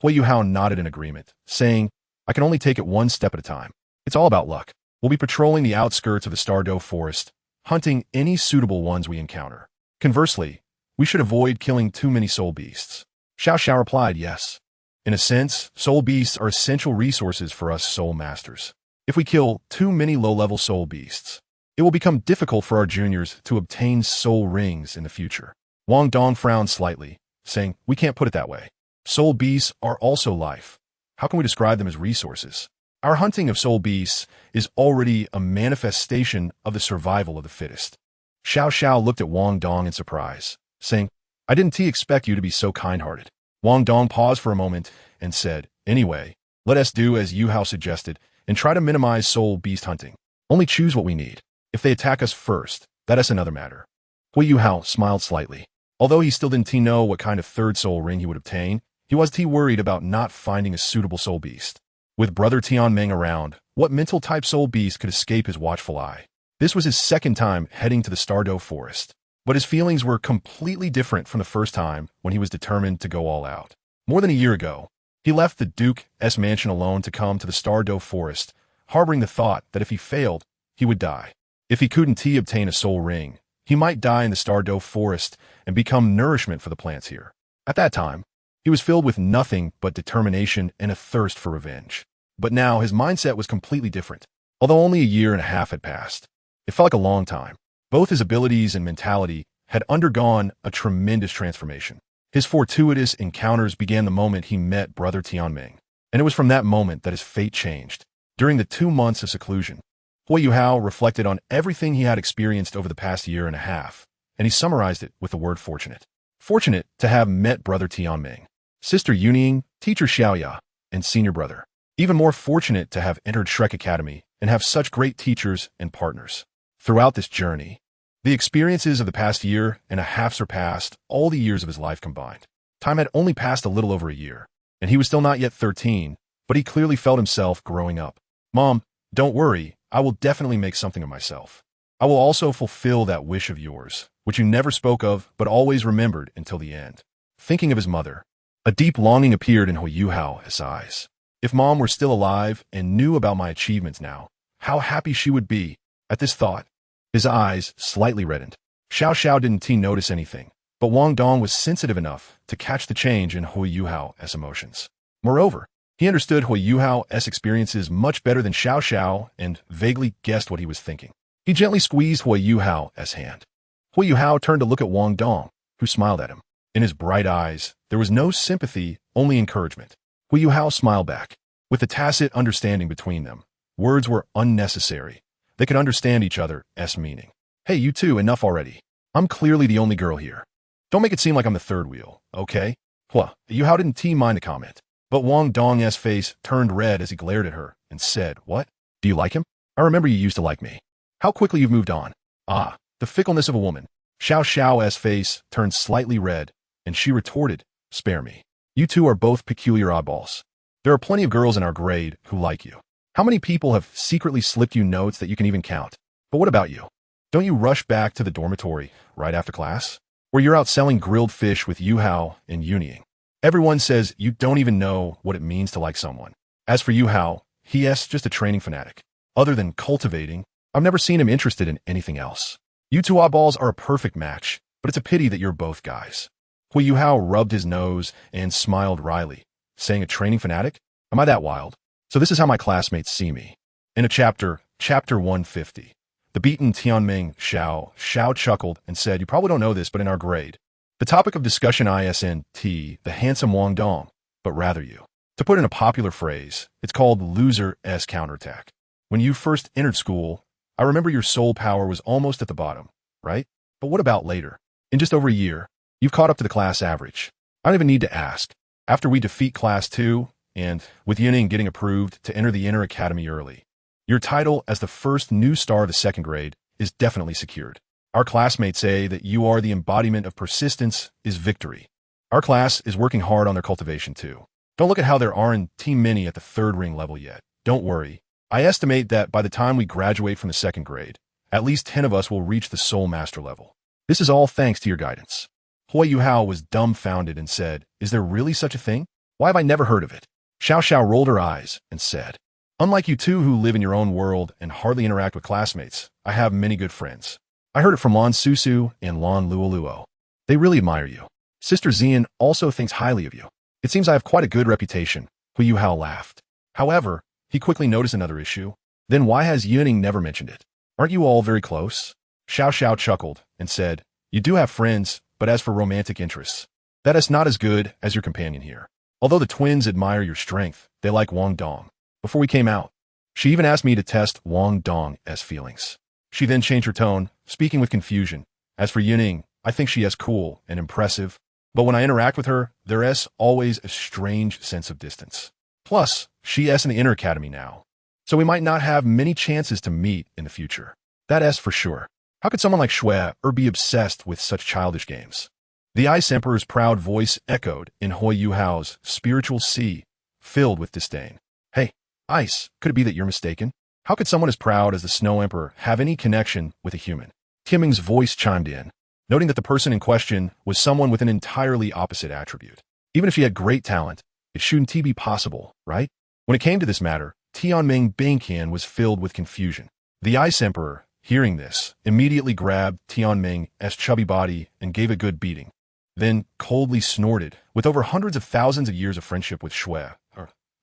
Hui Yuhao nodded in agreement, saying, I can only take it one step at a time. It's all about luck. We'll be patrolling the outskirts of the Douluo Forest, hunting any suitable ones we encounter. Conversely, we should avoid killing too many soul beasts. Xiao Xiao replied, yes. In a sense, soul beasts are essential resources for us soul masters. If we kill too many low-level soul beasts, it will become difficult for our juniors to obtain soul rings in the future. Wang Dong frowned slightly, saying, we can't put it that way. Soul beasts are also life. How can we describe them as resources? Our hunting of soul beasts is already a manifestation of the survival of the fittest. Xiao Xiao looked at Wang Dong in surprise, saying, I didn't expect you to be so kind-hearted. Wang Dong paused for a moment and said, anyway, let us do as Yuhao suggested and try to minimize soul beast hunting. Only choose what we need. If they attack us first, that is another matter. Hui Yuhao smiled slightly. Although he still didn't know what kind of third soul ring he would obtain, he was worried about not finding a suitable soul beast. With brother Tianming around, what mental-type soul beast could escape his watchful eye? This was his second time heading to the Douluo Forest, but his feelings were completely different from the first time when he was determined to go all out. More than a year ago, he left the Duke's mansion alone to come to the Douluo Forest, harboring the thought that if he failed, he would die. If he couldn't obtain a soul ring, he might die in the Douluo Forest and become nourishment for the plants here. At that time, he was filled with nothing but determination and a thirst for revenge. But now his mindset was completely different. Although only a year and a half had passed, it felt like a long time. Both his abilities and mentality had undergone a tremendous transformation. His fortuitous encounters began the moment he met brother Tianming, and it was from that moment that his fate changed. During the 2 months of seclusion, Hui Yuhao reflected on everything he had experienced over the past year and a half, and he summarized it with the word fortunate. Fortunate to have met brother Tianming, sister Yun Ying, teacher Xiaoya, and senior brother. Even more fortunate to have entered Shrek Academy and have such great teachers and partners. Throughout this journey, the experiences of the past year and a half surpassed all the years of his life combined. Time had only passed a little over a year, and he was still not yet 13, but he clearly felt himself growing up. Mom, don't worry, I will definitely make something of myself. I will also fulfill that wish of yours, which you never spoke of but always remembered until the end. Thinking of his mother, a deep longing appeared in Hui Yuhao's eyes. If Mom were still alive and knew about my achievements now, how happy she would be. At this thought, his eyes slightly reddened. Xiao Xiao didn't notice anything, but Wang Dong was sensitive enough to catch the change in Hui Yuhao's emotions. Moreover, he understood Hui Yuhao's experiences much better than Xiao Xiao and vaguely guessed what he was thinking. He gently squeezed Hui Yuhao's hand. Hui Yuhao turned to look at Wang Dong, who smiled at him. In his bright eyes, there was no sympathy, only encouragement. Hui Yuhao smiled back. With the tacit understanding between them, words were unnecessary. They could understand each other's meaning. Hey, you two, enough already. I'm clearly the only girl here. Don't make it seem like I'm the third wheel, okay? Yu-Hao didn't mind the comment, but Wang Dong's face turned red as he glared at her and said, "What? Do you like him? I remember you used to like me. How quickly you've moved on." Ah, the fickleness of a woman. Xiao Xiao's face turned slightly red, and she retorted, "Spare me. You two are both peculiar oddballs. There are plenty of girls in our grade who like you. How many people have secretly slipped you notes that you can even count? But what about you? Don't you rush back to the dormitory right after class? Where you're out selling grilled fish with Yu-Hao and Yun Ying. Everyone says you don't even know what it means to like someone. As for Yu-Hao, he's just a training fanatic. Other than cultivating, I've never seen him interested in anything else. You two oddballs are a perfect match, but it's a pity that you're both guys." Yu-Hao rubbed his nose and smiled wryly, saying, "A training fanatic? Am I that wild? So this is how my classmates see me." In a chapter 150. The beaten Tianming Xiao chuckled and said, "You probably don't know this, but in our grade, the topic of discussion isn't the handsome Wang Dong, but rather you. To put in a popular phrase, it's called loser-s counterattack. When you first entered school, I remember your soul power was almost at the bottom, right? But what about later? In just over a year, you've caught up to the class average. I don't even need to ask. After we defeat Class 2, and with Yun Ying getting approved to enter the Inner Academy early, your title as the first new star of the second grade is definitely secured. Our classmates say that you are the embodiment of persistence is victory. Our class is working hard on their cultivation too. Don't look at how there aren't many at the third ring level yet. Don't worry. I estimate that by the time we graduate from the second grade, at least 10 of us will reach the Soul Master level. This is all thanks to your guidance." Yu-Hao was dumbfounded and said, "Is there really such a thing? Why have I never heard of it?" Xiao rolled her eyes and said, "Unlike you two who live in your own world and hardly interact with classmates, I have many good friends. I heard it from Lan Susu and Lan Luoluo. They really admire you. Sister Xian also thinks highly of you. It seems I have quite a good reputation." Yu-Hao laughed. However, he quickly noticed another issue. Then why has Yun Ying never mentioned it? Aren't you all very close? Xiao chuckled and said, "You do have friends, but as for romantic interests, that is not as good as your companion here. Although the twins admire your strength, they like Wang Dong. Before we came out, she even asked me to test Wang Dong's feelings." She then changed her tone, speaking with confusion. "As for Yun Ying, I think she is cool and impressive, but when I interact with her, there is always a strange sense of distance. Plus, she is in the Inner Academy now, so we might not have many chances to meet in the future. That is for sure. How could someone like Shui be obsessed with such childish games?" The Ice Emperor's proud voice echoed in Yu-Hao's spiritual sea, filled with disdain. "Hey, Ice, could it be that you're mistaken? How could someone as proud as the Snow Emperor have any connection with a human?" Tianming's voice chimed in, noting that the person in question was someone with an entirely opposite attribute. Even if she had great talent, it shouldn't be possible, right? When it came to this matter, Tianming Bingqian was filled with confusion. The Ice Emperor, hearing this, immediately grabbed Tianming's chubby body and gave a good beating, then coldly snorted, "With over hundreds of thousands of years of friendship with Shui,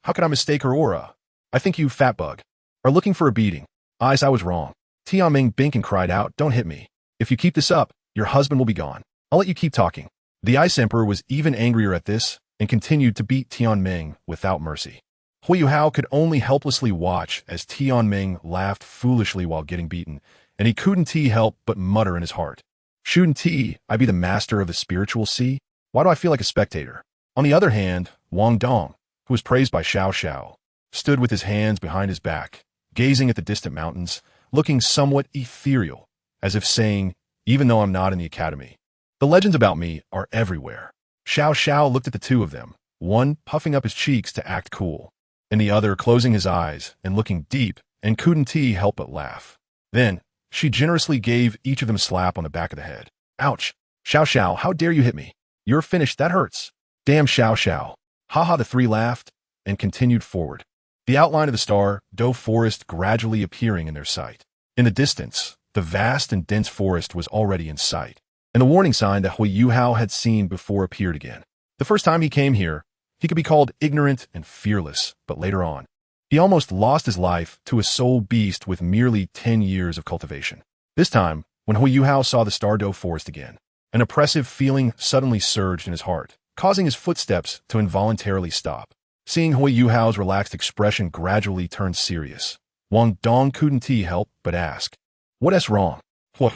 how could I mistake her aura? I think you, fat bug, are looking for a beating." "I was wrong." Tianming Bingqian cried out, "Don't hit me. If you keep this up, your husband will be gone. I'll let you keep talking." The Ice Emperor was even angrier at this and continued to beat Tianming without mercy. Yu-Hao could only helplessly watch as Tianming laughed foolishly while getting beaten, and he couldn't help but mutter in his heart, "Shouldn't I be the master of the spiritual sea? Why do I feel like a spectator?" On the other hand, Wang Dong, who was praised by Xiao, stood with his hands behind his back, gazing at the distant mountains, looking somewhat ethereal, as if saying, "Even though I'm not in the academy, the legends about me are everywhere." Xiao looked at the two of them, one puffing up his cheeks to act cool, and the other closing his eyes and looking deep, and couldn't help but laugh. Then, she generously gave each of them a slap on the back of the head. "Ouch! Xiao, how dare you hit me? You're finished, that hurts." "Damn Xiao. Haha," the three laughed and continued forward, the outline of the Douluo forest gradually appearing in their sight. In the distance, the vast and dense forest was already in sight, and the warning sign that Yu-Hao had seen before appeared again. The first time he came here, he could be called ignorant and fearless, but later on, he almost lost his life to a soul beast with merely 10 years of cultivation. This time, when Yu-Hao saw the Douluo forest again, an oppressive feeling suddenly surged in his heart, causing his footsteps to involuntarily stop. Seeing Yu-Hao's relaxed expression gradually turn serious, Wang Dong couldn't help but ask, "What is wrong?"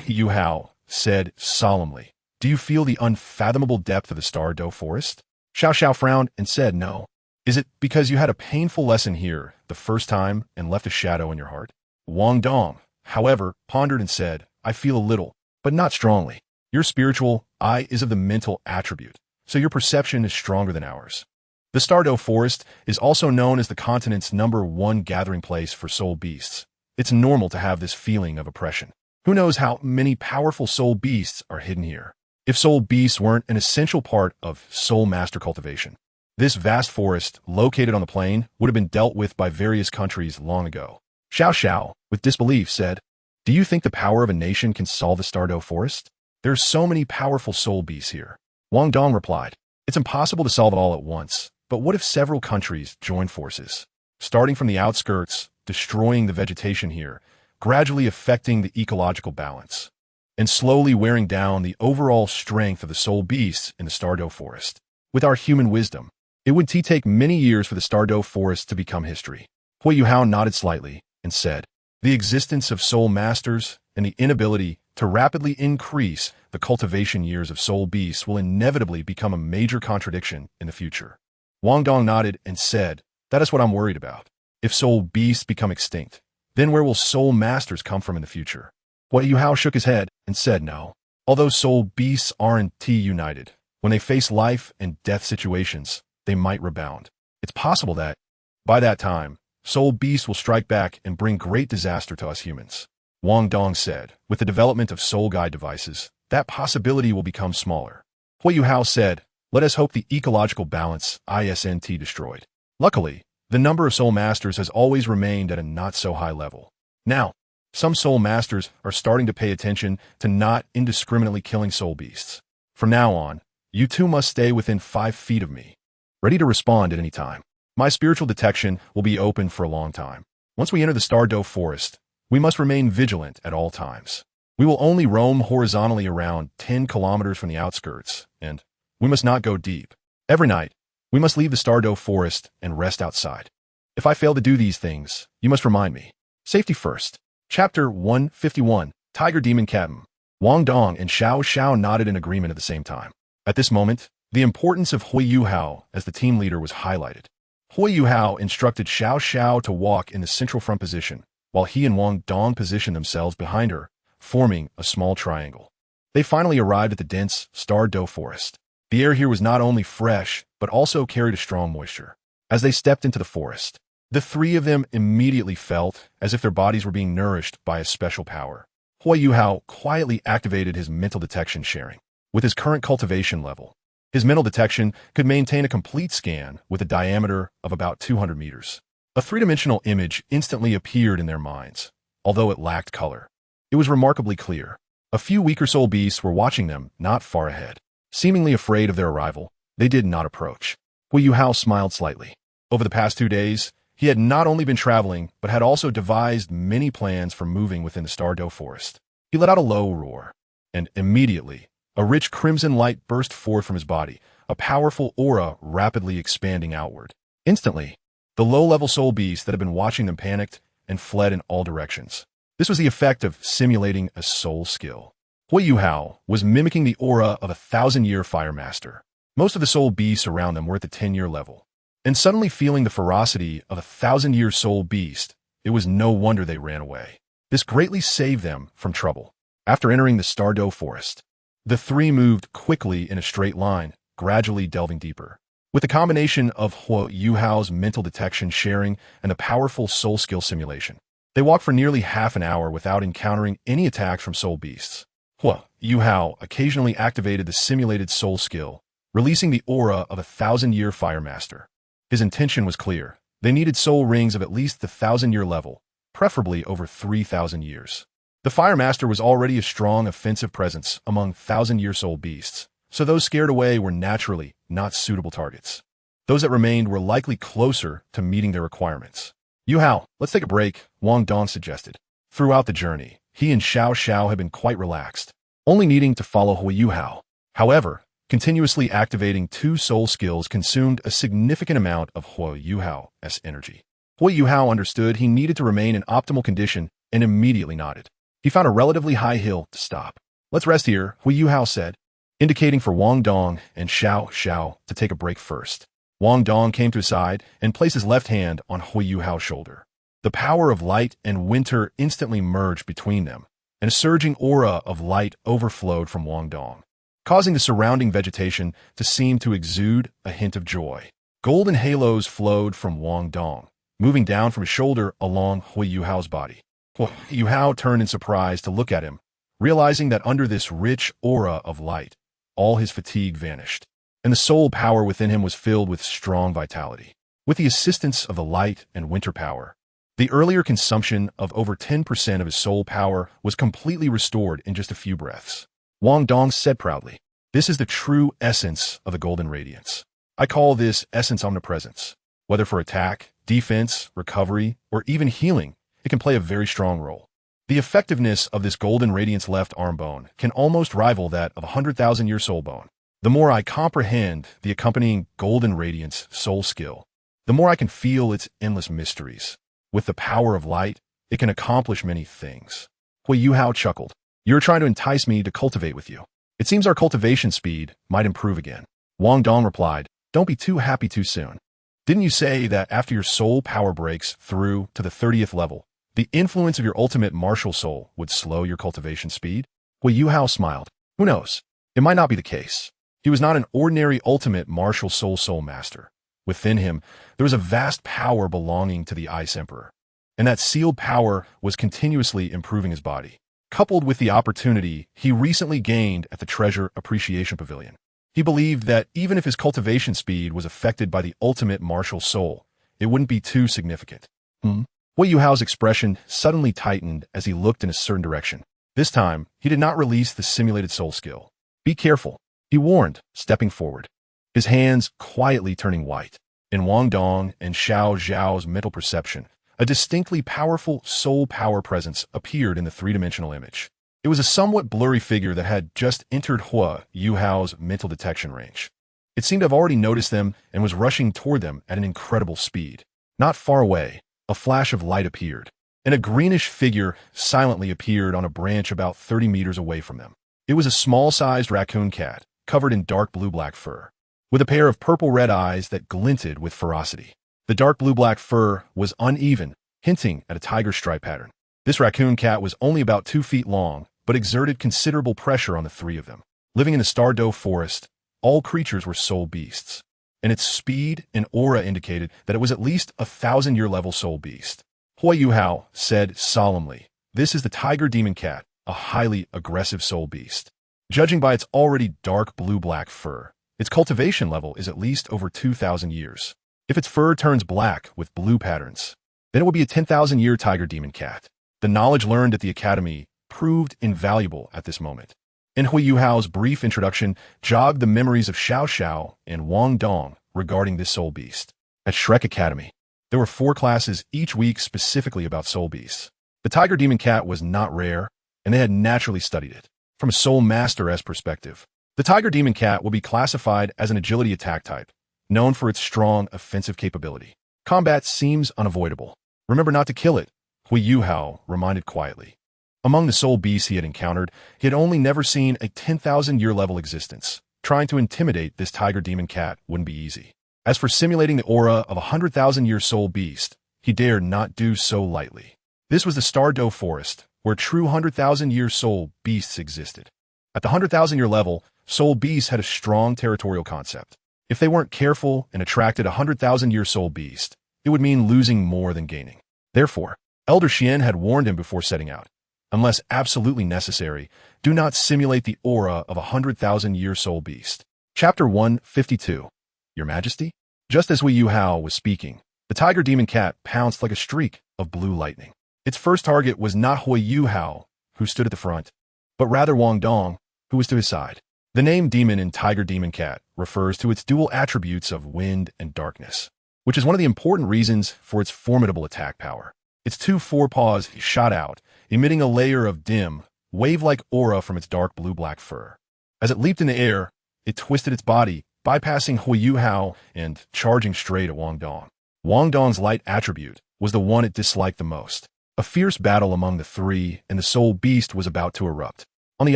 Yu-Hao said solemnly, "Do you feel the unfathomable depth of the Douluo forest?" Xiao Xiao frowned and said no. Is it because you had a painful lesson here the first time and left a shadow in your heart? Wang Dong, however, pondered and said, I feel a little, but not strongly. Your spiritual eye is of the mental attribute, so your perception is stronger than ours. The Douluo Forest is also known as the continent's #1 gathering place for soul beasts. It's normal to have this feeling of oppression. Who knows how many powerful soul beasts are hidden here? If soul beasts weren't an essential part of soul master cultivation, this vast forest, located on the plain, would have been dealt with by various countries long ago. Xiao Xiao, with disbelief, said, Do you think the power of a nation can solve the Douluo Forest? There are so many powerful soul beasts here. Wang Dong replied, It's impossible to solve it all at once, but what if several countries join forces? Starting from the outskirts, destroying the vegetation here, gradually affecting the ecological balance, and slowly wearing down the overall strength of the soul beasts in the Douluo Forest. With our human wisdom, it would take many years for the Douluo Forest to become history. Hui Yuhao nodded slightly and said, The existence of soul masters and the inability to rapidly increase the cultivation years of soul beasts will inevitably become a major contradiction in the future. Wang Dong nodded and said, That is what I'm worried about. If soul beasts become extinct, then where will soul masters come from in the future? Hui Yuhao shook his head and said no. Although soul beasts aren't united, when they face life and death situations, they might rebound. It's possible that, by that time, soul beasts will strike back and bring great disaster to us humans. Wang Dong said, with the development of soul guide devices, that possibility will become smaller. Hui Yuhao said, Let us hope the ecological balance isn't destroyed. Luckily, the number of soul masters has always remained at a not-so-high level. Now, some soul masters are starting to pay attention to not indiscriminately killing soul beasts. From now on, you two must stay within 5 feet of me, ready to respond at any time. My spiritual detection will be open for a long time. Once we enter the Douluo Forest, we must remain vigilant at all times. We will only roam horizontally around 10 kilometers from the outskirts, and we must not go deep. Every night, we must leave the Douluo Forest and rest outside. If I fail to do these things, you must remind me. Safety first. Chapter 151, Tiger Demon Captain. Wang Dong and Xiao Xiao nodded in agreement at the same time. At this moment, the importance of Hui Yuhao as the team leader was highlighted. Hui Yuhao instructed Xiao Xiao to walk in the central front position, while he and Wang Dong positioned themselves behind her, forming a small triangle. They finally arrived at the dense Douluo Forest. The air here was not only fresh, but also carried a strong moisture. As they stepped into the forest, the three of them immediately felt as if their bodies were being nourished by a special power. Hui Yuhao quietly activated his mental detection sharing. With his current cultivation level, his mental detection could maintain a complete scan with a diameter of about 200 meters. A three-dimensional image instantly appeared in their minds, although it lacked color. It was remarkably clear. A few weaker soul beasts were watching them not far ahead. Seemingly afraid of their arrival, they did not approach. Hui Yuhao smiled slightly. Over the past 2 days, he had not only been traveling, but had also devised many plans for moving within the Douluo Forest. He let out a low roar, and immediately, a rich crimson light burst forth from his body, a powerful aura rapidly expanding outward. Instantly, the low-level soul beasts that had been watching them panicked and fled in all directions. This was the effect of simulating a soul skill. Hui Yuhao was mimicking the aura of a 1,000-year fire master. Most of the soul beasts around them were at the 10-year level. And suddenly feeling the ferocity of a 1,000-year soul beast, it was no wonder they ran away. This greatly saved them from trouble. After entering the Douluo Forest, the three moved quickly in a straight line, gradually delving deeper. With the combination of Hui Yuhao's mental detection sharing and the powerful soul skill simulation, they walked for nearly half an hour without encountering any attacks from soul beasts. Hui Yuhao occasionally activated the simulated soul skill, releasing the aura of a 1,000-year fire master. His intention was clear. They needed soul rings of at least the 1,000-year level, preferably over 3,000 years. The fire master was already a strong offensive presence among 1,000-year soul beasts, so those scared away were naturally not suitable targets. Those that remained were likely closer to meeting their requirements. Yuhao, let's take a break, Wang Dong suggested. Throughout the journey, he and Xiao Xiao had been quite relaxed, only needing to follow Hui Yuhao. However, continuously activating 2 soul skills consumed a significant amount of Hui Yuhao's energy. Hui Yuhao understood he needed to remain in optimal condition and immediately nodded. He found a relatively high hill to stop. Let's rest here, Hui Yuhao said. indicating for Wang Dong and Xiao Xiao to take a break first. Wang Dong came to his side and placed his left hand on Hui Yuhao's shoulder. The power of light and winter instantly merged between them, and a surging aura of light overflowed from Wang Dong, causing the surrounding vegetation to seem to exude a hint of joy. Golden halos flowed from Wang Dong, moving down from his shoulder along Hui Yuhao's body. Hui Yuhao turned in surprise to look at him, realizing that under this rich aura of light, all his fatigue vanished, and the soul power within him was filled with strong vitality. With the assistance of the light and winter power, the earlier consumption of over 10% of his soul power was completely restored in just a few breaths. Wang Dong said proudly, "This is the true essence of the Golden Radiance. I call this essence omnipresence. Whether for attack, defense, recovery, or even healing, it can play a very strong role. The effectiveness of this Golden Radiance left arm bone can almost rival that of a 100,000-year soul bone. The more I comprehend the accompanying Golden Radiance soul skill, the more I can feel its endless mysteries. With the power of light, it can accomplish many things." Hui Yuhao chuckled. "You're trying to entice me to cultivate with you. It seems our cultivation speed might improve again." Wang Dong replied, "Don't be too happy too soon. Didn't you say that after your soul power breaks through to the 30th level, the influence of your ultimate martial soul would slow your cultivation speed?" Hui Yuhao smiled. "Who knows? It might not be the case." He was not an ordinary ultimate martial soul master. Within him, there was a vast power belonging to the Ice Emperor, and that sealed power was continuously improving his body, coupled with the opportunity he recently gained at the Treasure Appreciation Pavilion. He believed that even if his cultivation speed was affected by the ultimate martial soul, it wouldn't be too significant. Hui Yuhao's expression suddenly tightened as he looked in a certain direction. This time, he did not release the simulated soul skill. "Be careful," he warned, stepping forward, his hands quietly turning white. In Wang Dong and Xiao Zhao's mental perception, a distinctly powerful soul power presence appeared in the three-dimensional image. It was a somewhat blurry figure that had just entered Hui Yuhao's mental detection range. It seemed to have already noticed them and was rushing toward them at an incredible speed. Not far away, a flash of light appeared, and a greenish figure silently appeared on a branch about 30 meters away from them. It was a small-sized raccoon cat, covered in dark blue-black fur, with a pair of purple-red eyes that glinted with ferocity. The dark blue-black fur was uneven, hinting at a tiger stripe pattern. This raccoon cat was only about 2 feet long, but exerted considerable pressure on the three of them. Living in the Douluo forest, all creatures were soul beasts, and its speed and aura indicated that it was at least a 1,000-year level soul beast. Hui Yuhao said solemnly, "This is the tiger demon cat, a highly aggressive soul beast. Judging by its already dark blue-black fur, its cultivation level is at least over 2,000 years. If its fur turns black with blue patterns, then it will be a 10,000-year tiger demon cat." The knowledge learned at the academy proved invaluable at this moment. And Hui Yuhao's brief introduction jogged the memories of Xiao Xiao and Wang Dong regarding this soul beast. At Shrek Academy, there were 4 classes each week specifically about soul beasts. The tiger demon cat was not rare, and they had naturally studied it. From a soul master's perspective, the tiger demon cat will be classified as an agility attack type, known for its strong offensive capability. Combat seems unavoidable. Remember not to kill it, Hui Yuhao reminded quietly. Among the soul beasts he had encountered, he had only never seen a 10,000-year level existence. Trying to intimidate this tiger demon cat wouldn't be easy. As for simulating the aura of a 100,000-year soul beast, he dared not do so lightly. This was the Douluo forest, where true 100,000-year soul beasts existed. At the 100,000-year level, soul beasts had a strong territorial concept. If they weren't careful and attracted a 100,000-year soul beast, it would mean losing more than gaining. Therefore, Elder Xian had warned him before setting out. Unless absolutely necessary, do not simulate the aura of a 100,000-year soul beast. Chapter 152. Your Majesty? Just as Hui Yuhao was speaking, the tiger demon cat pounced like a streak of blue lightning. Its first target was not Hui Yuhao, who stood at the front, but rather Wang Dong, who was to his side. The name demon in tiger demon cat refers to its dual attributes of wind and darkness, which is one of the important reasons for its formidable attack power. Its 2 forepaws shot out, emitting a layer of dim, wave-like aura from its dark blue-black fur. As it leaped in the air, it twisted its body, bypassing Hui Yuhao and charging straight at Wang Dong. Wang Dong's light attribute was the one it disliked the most. A fierce battle among the three and the soul beast was about to erupt. On the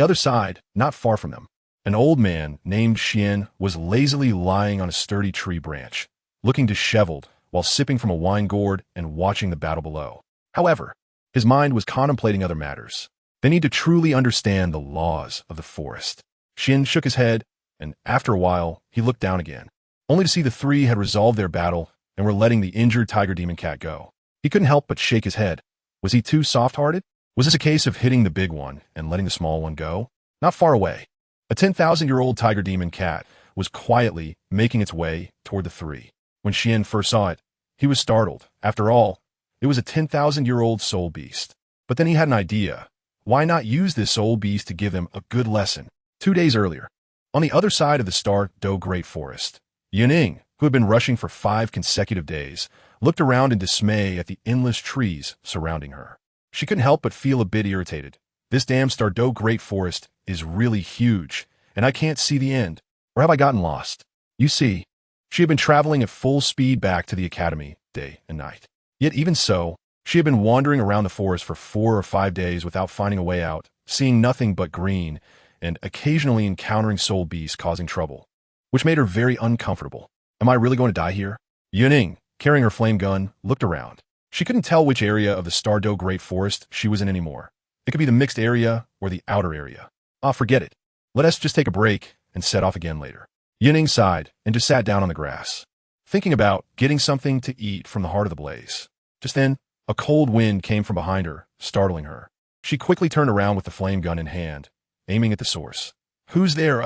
other side, not far from them, An old man named Xian was lazily lying on a sturdy tree branch, looking disheveled while sipping from a wine gourd and watching the battle below. However, his mind was contemplating other matters. They need to truly understand the laws of the forest. Xian shook his head, and after a while, he looked down again, only to see the three had resolved their battle and were letting the injured tiger demon cat go. He couldn't help but shake his head. Was he too soft-hearted? Was this a case of hitting the big one and letting the small one go? Not far away, a 10,000-year-old tiger demon cat was quietly making its way toward the three. When Xian first saw it, he was startled. After all, it was a 10,000-year-old soul beast. But then he had an idea. Why not use this soul beast to give him a good lesson? 2 days earlier, on the other side of the toDouluo Great Forest, Yun Ying, who had been rushing for 5 consecutive days, looked around in dismay at the endless trees surrounding her. She couldn't help but feel a bit irritated. This damn toDouluo Great Forest is really huge, and I can't see the end. Or have I gotten lost? You see, she had been traveling at full speed back to the academy, day and night. Yet even so, she had been wandering around the forest for 4 or 5 days without finding a way out, seeing nothing but green, and occasionally encountering soul beasts causing trouble, which made her very uncomfortable. Am I really going to die here? Yun Ying, carrying her flame gun, looked around. She couldn't tell which area of the toDouluo Great Forest she was in anymore. It could be the mixed area or the outer area. Forget it. Let us just take a break and set off again later. Yun Ying sighed and just sat down on the grass, thinking about getting something to eat from the heart of the blaze. Just then, a cold wind came from behind her, startling her. She quickly turned around with the flame gun in hand, aiming at the source. Who's there,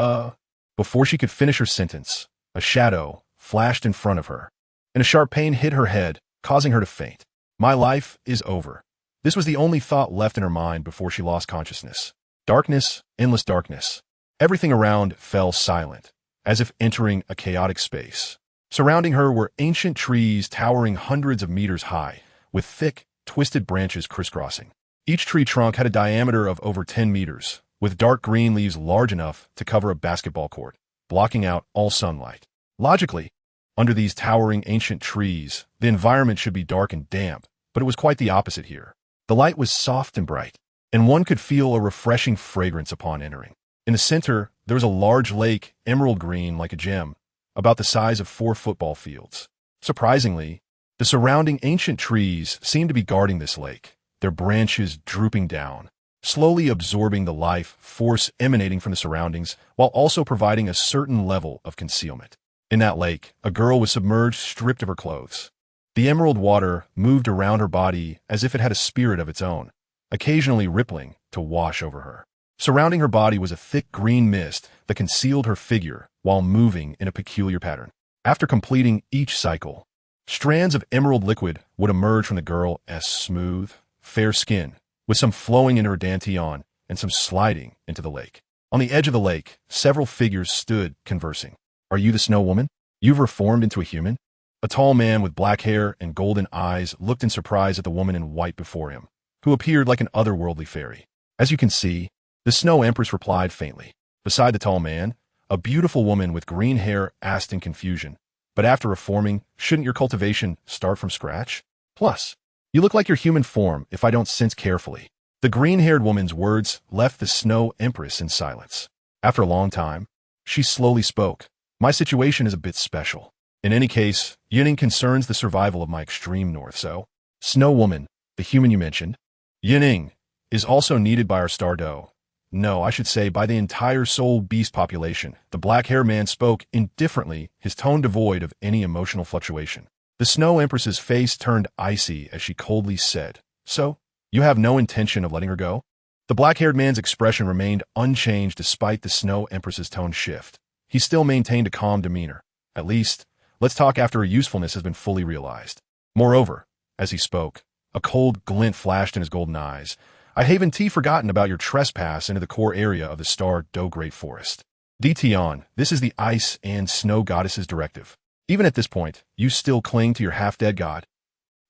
Before she could finish her sentence, a shadow flashed in front of her, and a sharp pain hit her head, causing her to faint. My life is over. This was the only thought left in her mind before she lost consciousness. Darkness, endless darkness. Everything around fell silent, as if entering a chaotic space. Surrounding her were ancient trees towering hundreds of meters high, with thick, twisted branches crisscrossing. Each tree trunk had a diameter of over 10 meters, with dark green leaves large enough to cover a basketball court, blocking out all sunlight. Logically, under these towering ancient trees, the environment should be dark and damp, but it was quite the opposite here. The light was soft and bright, and one could feel a refreshing fragrance upon entering. In the center, there was a large lake, emerald green like a gem, about the size of 4 football fields. Surprisingly, the surrounding ancient trees seemed to be guarding this lake, their branches drooping down, slowly absorbing the life force emanating from the surroundings, while also providing a certain level of concealment. In that lake, a girl was submerged, stripped of her clothes. The emerald water moved around her body as if it had a spirit of its own, occasionally rippling to wash over her. Surrounding her body was a thick green mist that concealed her figure while moving in a peculiar pattern. After completing each cycle, strands of emerald liquid would emerge from the girl's smooth, fair skin, with some flowing into her dantian and some sliding into the lake. On the edge of the lake, several figures stood conversing. Are you the Snow Woman? You've reformed into a human? A tall man with black hair and golden eyes looked in surprise at the woman in white before him, who appeared like an otherworldly fairy. As you can see, the Snow Empress replied faintly. Beside the tall man, a beautiful woman with green hair asked in confusion, but after reforming, shouldn't your cultivation start from scratch? Plus, you look like your human form if I don't sense carefully. The green-haired woman's words left the Snow Empress in silence. After a long time, she slowly spoke. My situation is a bit special. In any case, Yun Ying concerns the survival of my extreme north, so Snow Woman, the human you mentioned, Yun Ying, is also needed by our toDouluo. No, I should say by the entire soul beast population. The black-haired man spoke indifferently, his tone devoid of any emotional fluctuation. The Snow Empress's face turned icy as she coldly said, So, you have no intention of letting her go? The black-haired man's expression remained unchanged despite the Snow Empress's tone shift. He still maintained a calm demeanor. At least, let's talk after her usefulness has been fully realized. Moreover, as he spoke, a cold glint flashed in his golden eyes. I haven't forgotten about your trespass into the core area of the toDouluo Great Forest. Tion, this is the Ice and Snow Goddess's directive. Even at this point, you still cling to your half-dead god.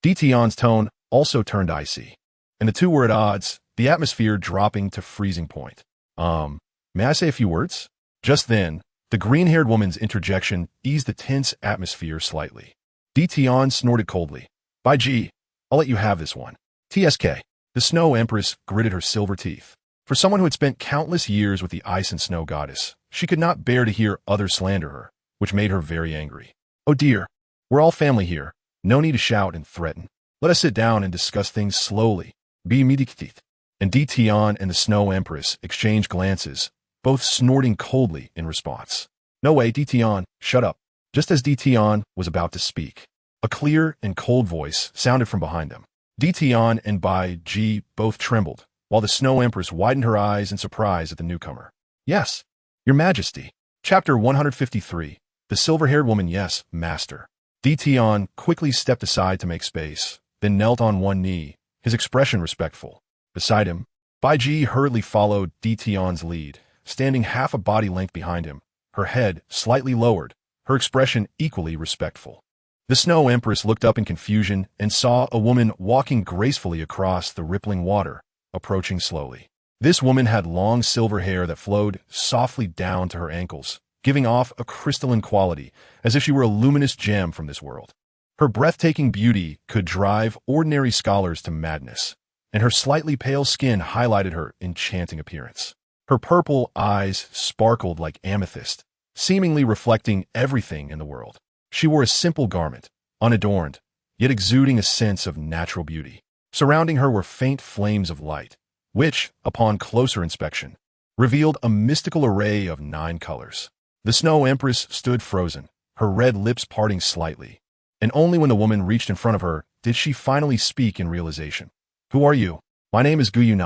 Tion's tone also turned icy, and the two were at odds, the atmosphere dropping to freezing point. May I say a few words? Just then, the green-haired woman's interjection eased the tense atmosphere slightly. Tion snorted coldly. By G, I'll let you have this one. TSK. The Snow Empress gritted her silver teeth. For someone who had spent countless years with the ice and snow goddess, she could not bear to hear others slander her, which made her very angry. Oh dear, we're all family here. No need to shout and threaten. Let us sit down and discuss things slowly. Be immediate. And Tian and the Snow Empress exchanged glances, both snorting coldly in response. No way, Tian, shut up. Just as Tian was about to speak, a clear and cold voice sounded from behind them. Tian and Bai Ji both trembled, while the Snow Empress widened her eyes in surprise at the newcomer. Yes, Your Majesty. Chapter 153. The Silver-Haired Woman. Yes, Master. Tian quickly stepped aside to make space, then knelt on one knee, his expression respectful. Beside him, Bai Ji hurriedly followed Tian's lead, standing half a body length behind him, her head slightly lowered, her expression equally respectful. The Snow Empress looked up in confusion and saw a woman walking gracefully across the rippling water, approaching slowly. This woman had long silver hair that flowed softly down to her ankles, giving off a crystalline quality, as if she were a luminous gem from this world. Her breathtaking beauty could drive ordinary scholars to madness, and her slightly pale skin highlighted her enchanting appearance. Her purple eyes sparkled like amethyst, seemingly reflecting everything in the world. She wore a simple garment, unadorned, yet exuding a sense of natural beauty. Surrounding her were faint flames of light, which, upon closer inspection, revealed a mystical array of 9 colors. The Snow Empress stood frozen, her red lips parting slightly, and only when the woman reached in front of her did she finally speak in realization. Who are you? My name is Yun,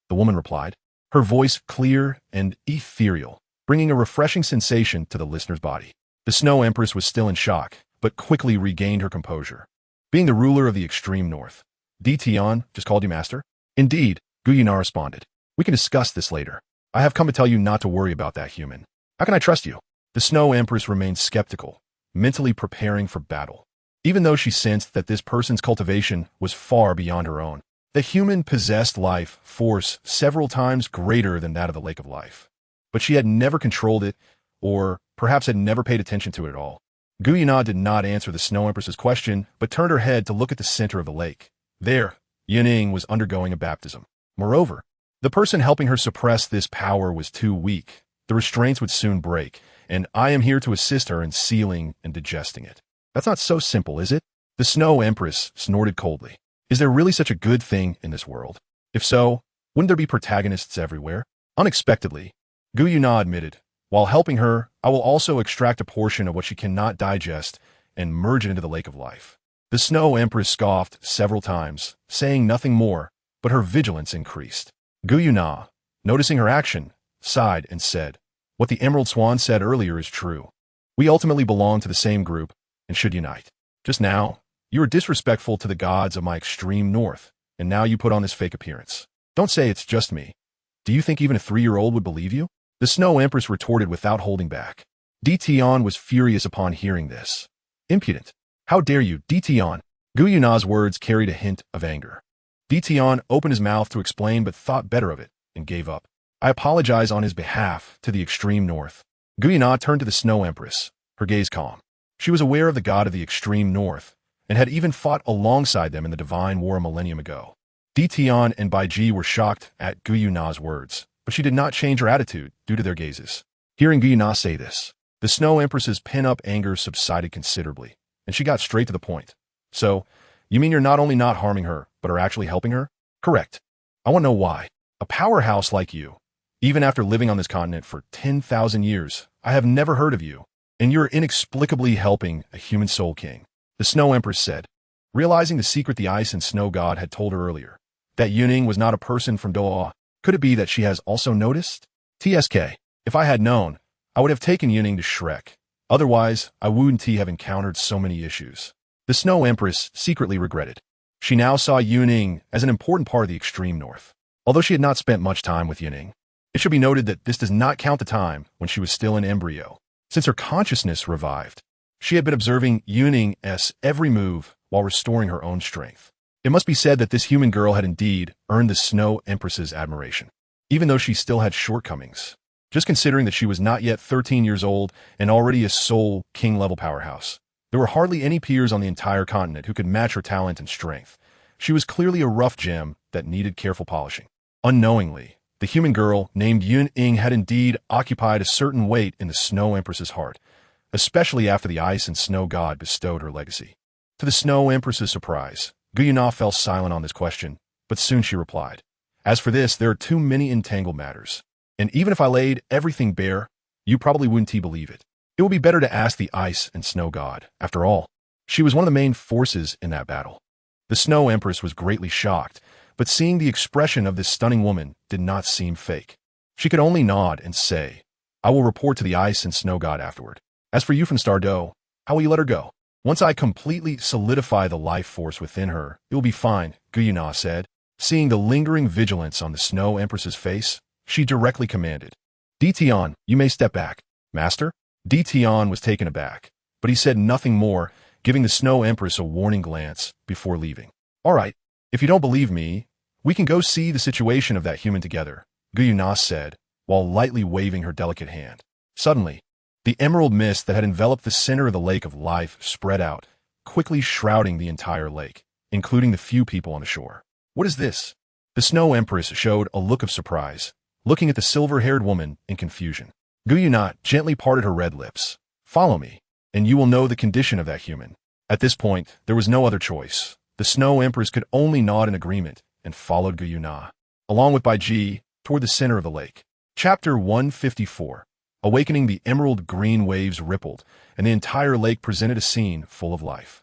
the woman replied, her voice clear and ethereal, bringing a refreshing sensation to the listener's body. The Snow Empress was still in shock, but quickly regained her composure. Being the ruler of the extreme north, Tian just called you master? Indeed, Yun responded. We can discuss this later. I have come to tell you not to worry about that human. How can I trust you? The Snow Empress remained skeptical, mentally preparing for battle. Even though she sensed that this person's cultivation was far beyond her own, the human possessed life force several times greater than that of the Lake of Life. But she had never controlled it, or perhaps had never paid attention to it at all. Yun did not answer the Snow Empress's question, but turned her head to look at the center of the lake. There, Yun Ying was undergoing a baptism. Moreover, the person helping her suppress this power was too weak. The restraints would soon break, and I am here to assist her in sealing and digesting it. That's not so simple, is it? The Snow Empress snorted coldly. Is there really such a good thing in this world? If so, wouldn't there be protagonists everywhere? Unexpectedly, Yun admitted, while helping her, I will also extract a portion of what she cannot digest and merge it into the Lake of Life. The Snow Empress scoffed several times, saying nothing more, but her vigilance increased. Yun, noticing her action, sighed and said, what the Emerald Swan said earlier is true. We ultimately belong to the same group and should unite. Just now, you were disrespectful to the gods of my extreme north, and now you put on this fake appearance. Don't say it's just me. Do you think even a 3-year-old would believe you? The Snow Empress retorted without holding back. Tian was furious upon hearing this. Impudent. How dare you, Tian? Yun's words carried a hint of anger. Tian opened his mouth to explain but thought better of it and gave up. I apologize on his behalf to the extreme north. Yun turned to the Snow Empress, her gaze calm. She was aware of the god of the extreme north, and had even fought alongside them in the Divine War a millennium ago. Tian and Bai Ji were shocked at Yun's words, but she did not change her attitude due to their gazes. Hearing Yun say this, the Snow Empress's pent-up anger subsided considerably, and she got straight to the point. So, you mean you're not only not harming her, but are actually helping her? Correct. I want to know why. A powerhouse like you, even after living on this continent for 10,000 years, I have never heard of you, and you're inexplicably helping a human soul king. The Snow Empress said, realizing the secret the ice and snow god had told her earlier, that Yun Ying was not a person from Douluo. Could it be that she has also noticed? TSK. If I had known, I would have taken Yun Ying to Shrek. Otherwise, I wouldn't have encountered so many issues. The Snow Empress secretly regretted. She now saw Yun Ying as an important part of the extreme north. Although she had not spent much time with Yun Ying, it should be noted that this does not count the time when she was still an embryo. Since her consciousness revived, she had been observing Yun Ying's every move while restoring her own strength. It must be said that this human girl had indeed earned the Snow Empress's admiration, even though she still had shortcomings. Just considering that she was not yet 13 years old and already a soul king-level powerhouse, there were hardly any peers on the entire continent who could match her talent and strength. She was clearly a rough gem that needed careful polishing. Unknowingly, The human girl named Yun Ying had indeed occupied a certain weight in the Snow Empress's heart, especially after the ice and snow god bestowed her legacy. To the Snow Empress's surprise, Yun fell silent on this question, but soon she replied, "As for this, there are too many entangled matters. And even if I laid everything bare, you probably wouldn't believe it. It would be better to ask the ice and snow god. After all, she was one of the main forces in that battle." The Snow Empress was greatly shocked, but seeing the expression of this stunning woman did not seem fake. She could only nod and say, "I will report to the ice and snow god afterward. As for you from toDouluo, how will you let her go?" "Once I completely solidify the life force within her, it will be fine," Yun said. Seeing the lingering vigilance on the Snow Empress's face, she directly commanded, "Tion, you may step back." "Master?" Tion was taken aback, but he said nothing more, giving the Snow Empress a warning glance before leaving. "All right, if you don't believe me, we can go see the situation of that human together," Yun said, while lightly waving her delicate hand. Suddenly, the emerald mist that had enveloped the center of the Lake of Life spread out, quickly shrouding the entire lake, including the few people on the shore. "What is this?" The Snow Empress showed a look of surprise, looking at the silver-haired woman in confusion. Yun gently parted her red lips. "Follow me, and you will know the condition of that human." At this point, there was no other choice. The Snow Empress could only nod in agreement and followed Yun, along with Bai Ji, toward the center of the lake. Chapter 154. Awakening. The emerald green waves rippled, and the entire lake presented a scene full of life.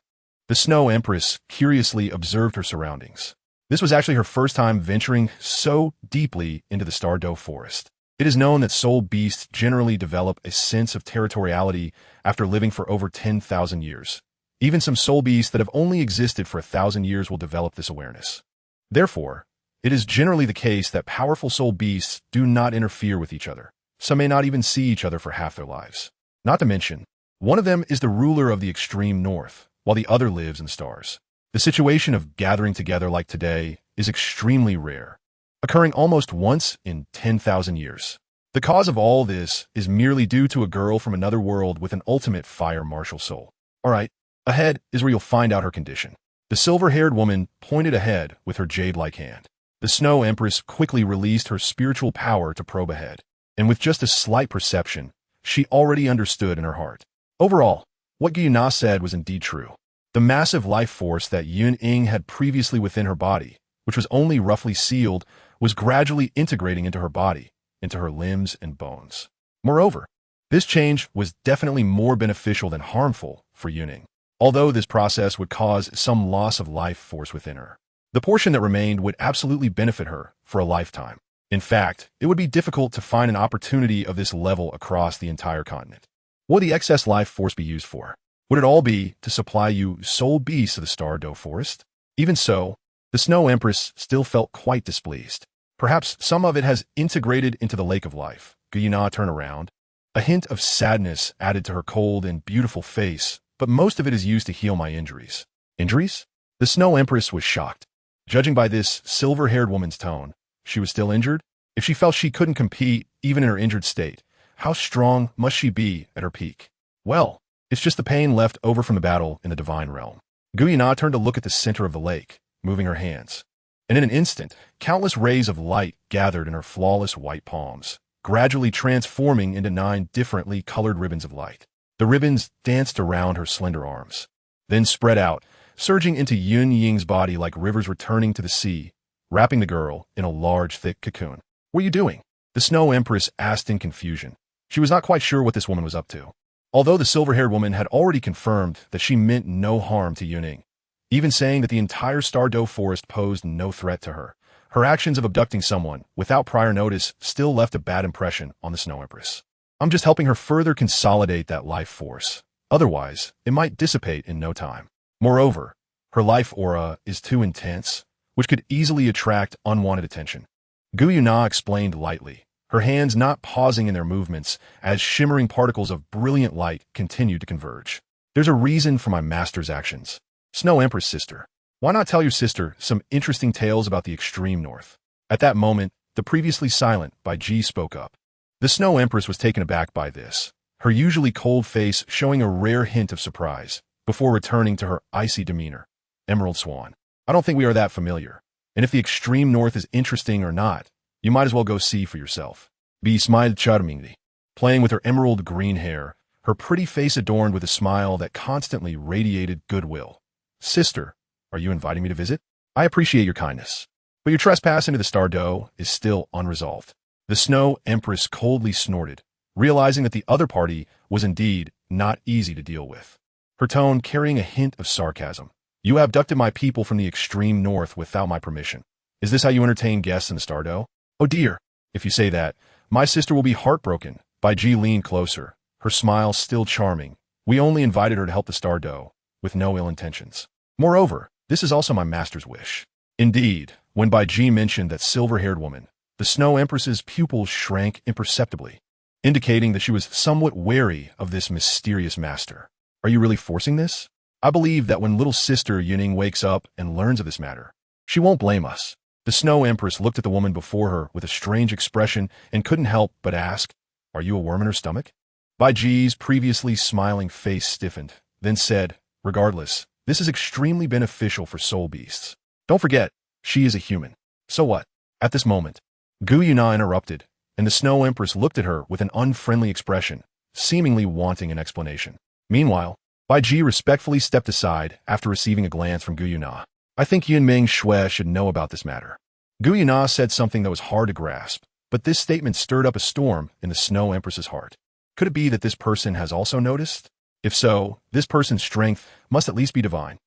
The Snow Empress curiously observed her surroundings. This was actually her first time venturing so deeply into the toDouluo forest. It is known that soul beasts generally develop a sense of territoriality after living for over 10,000 years. Even some soul beasts that have only existed for 1,000 years will develop this awareness. Therefore, it is generally the case that powerful soul beasts do not interfere with each other. Some may not even see each other for half their lives. Not to mention, one of them is the ruler of the extreme north, while the other lives in the stars. The situation of gathering together like today is extremely rare, occurring almost once in 10,000 years. The cause of all this is merely due to a girl from another world with an ultimate fire martial soul. All right, ahead is where you'll find out her condition. The silver-haired woman pointed ahead with her jade-like hand. The Snow Empress quickly released her spiritual power to probe ahead, and with just a slight perception, she already understood in her heart. Overall, what Yun said was indeed true. The massive life force that Yun Ying had previously within her body, which was only roughly sealed, was gradually integrating into her body, into her limbs and bones. Moreover, this change was definitely more beneficial than harmful for Yun Ying, although this process would cause some loss of life force within her. The portion that remained would absolutely benefit her for a lifetime. In fact, it would be difficult to find an opportunity of this level across the entire continent. What would the excess life force be used for? Would it all be to supply you soul beasts of the toDouluo forest? Even so, the Snow Empress still felt quite displeased. Perhaps some of it has integrated into the Lake of Life. Yun turned around. A hint of sadness added to her cold and beautiful face, but most of it is used to heal my injuries. Injuries? The Snow Empress was shocked. Judging by this silver-haired woman's tone, she was still injured? If she felt she couldn't compete even in her injured state, how strong must she be at her peak? Well, it's just the pain left over from the battle in the divine realm. Yun turned to look at the center of the lake, moving her hands. And in an instant, countless rays of light gathered in her flawless white palms, gradually transforming into 9 differently colored ribbons of light. The ribbons danced around her slender arms, then spread out, surging into Yun Ying's body like rivers returning to the sea, wrapping the girl in a large, thick cocoon. "What are you doing?" the Snow Empress asked in confusion. She was not quite sure what this woman was up to. Although the silver-haired woman had already confirmed that she meant no harm to Yun Ying, even saying that the entire toDouluo forest posed no threat to her, her actions of abducting someone without prior notice still left a bad impression on the Snow Empress. "I'm just helping her further consolidate that life force. Otherwise, it might dissipate in no time. Moreover, her life aura is too intense, which could easily attract unwanted attention." Yun explained lightly, her hands not pausing in their movements as shimmering particles of brilliant light continued to converge. "There's a reason for my master's actions. Snow Empress sister, why not tell your sister some interesting tales about the extreme north?" At that moment, the previously silent Bai Ji spoke up. The Snow Empress was taken aback by this, her usually cold face showing a rare hint of surprise, before returning to her icy demeanor. "Emerald Swan, I don't think we are that familiar. And if the extreme north is interesting or not, You might as well go see for yourself. B smiled charmingly, playing with her emerald green hair, her pretty face adorned with a smile that constantly radiated goodwill. Sister, are you inviting me to visit? I appreciate your kindness, but your trespass into the toDouluo is still unresolved. The Snow Empress coldly snorted, realizing that the other party was indeed not easy to deal with, her tone carrying a hint of sarcasm. You abducted my people from the extreme north without my permission. Is this how you entertain guests in the toDouluo? Oh dear, if you say that, my sister will be heartbroken. Bai Ji leaned closer, her smile still charming. We only invited her to help the toDouluo, with no ill intentions. Moreover, this is also my master's wish. Indeed, when Bai Ji mentioned that silver-haired woman, the Snow Empress's pupils shrank imperceptibly, indicating that she was somewhat wary of this mysterious master. Are you really forcing this? I believe that when little sister Yun Ying wakes up and learns of this matter, she won't blame us. The Snow Empress looked at the woman before her with a strange expression and couldn't help but ask, are you a worm in her stomach? Bai Ji's previously smiling face stiffened, then said, regardless, this is extremely beneficial for soul beasts. Don't forget, she is a human. So what? At this moment, Gu Yuna interrupted, and the Snow Empress looked at her with an unfriendly expression, seemingly wanting an explanation. Meanwhile, Bai Ji respectfully stepped aside after receiving a glance from Gu Yuna. I think Yun Ming-However should know about this matter. Gu Yuna said something that was hard to grasp, but this statement stirred up a storm in the Snow Empress's heart. Could it be that this person has also noticed? If so, this person's strength must at least be divine.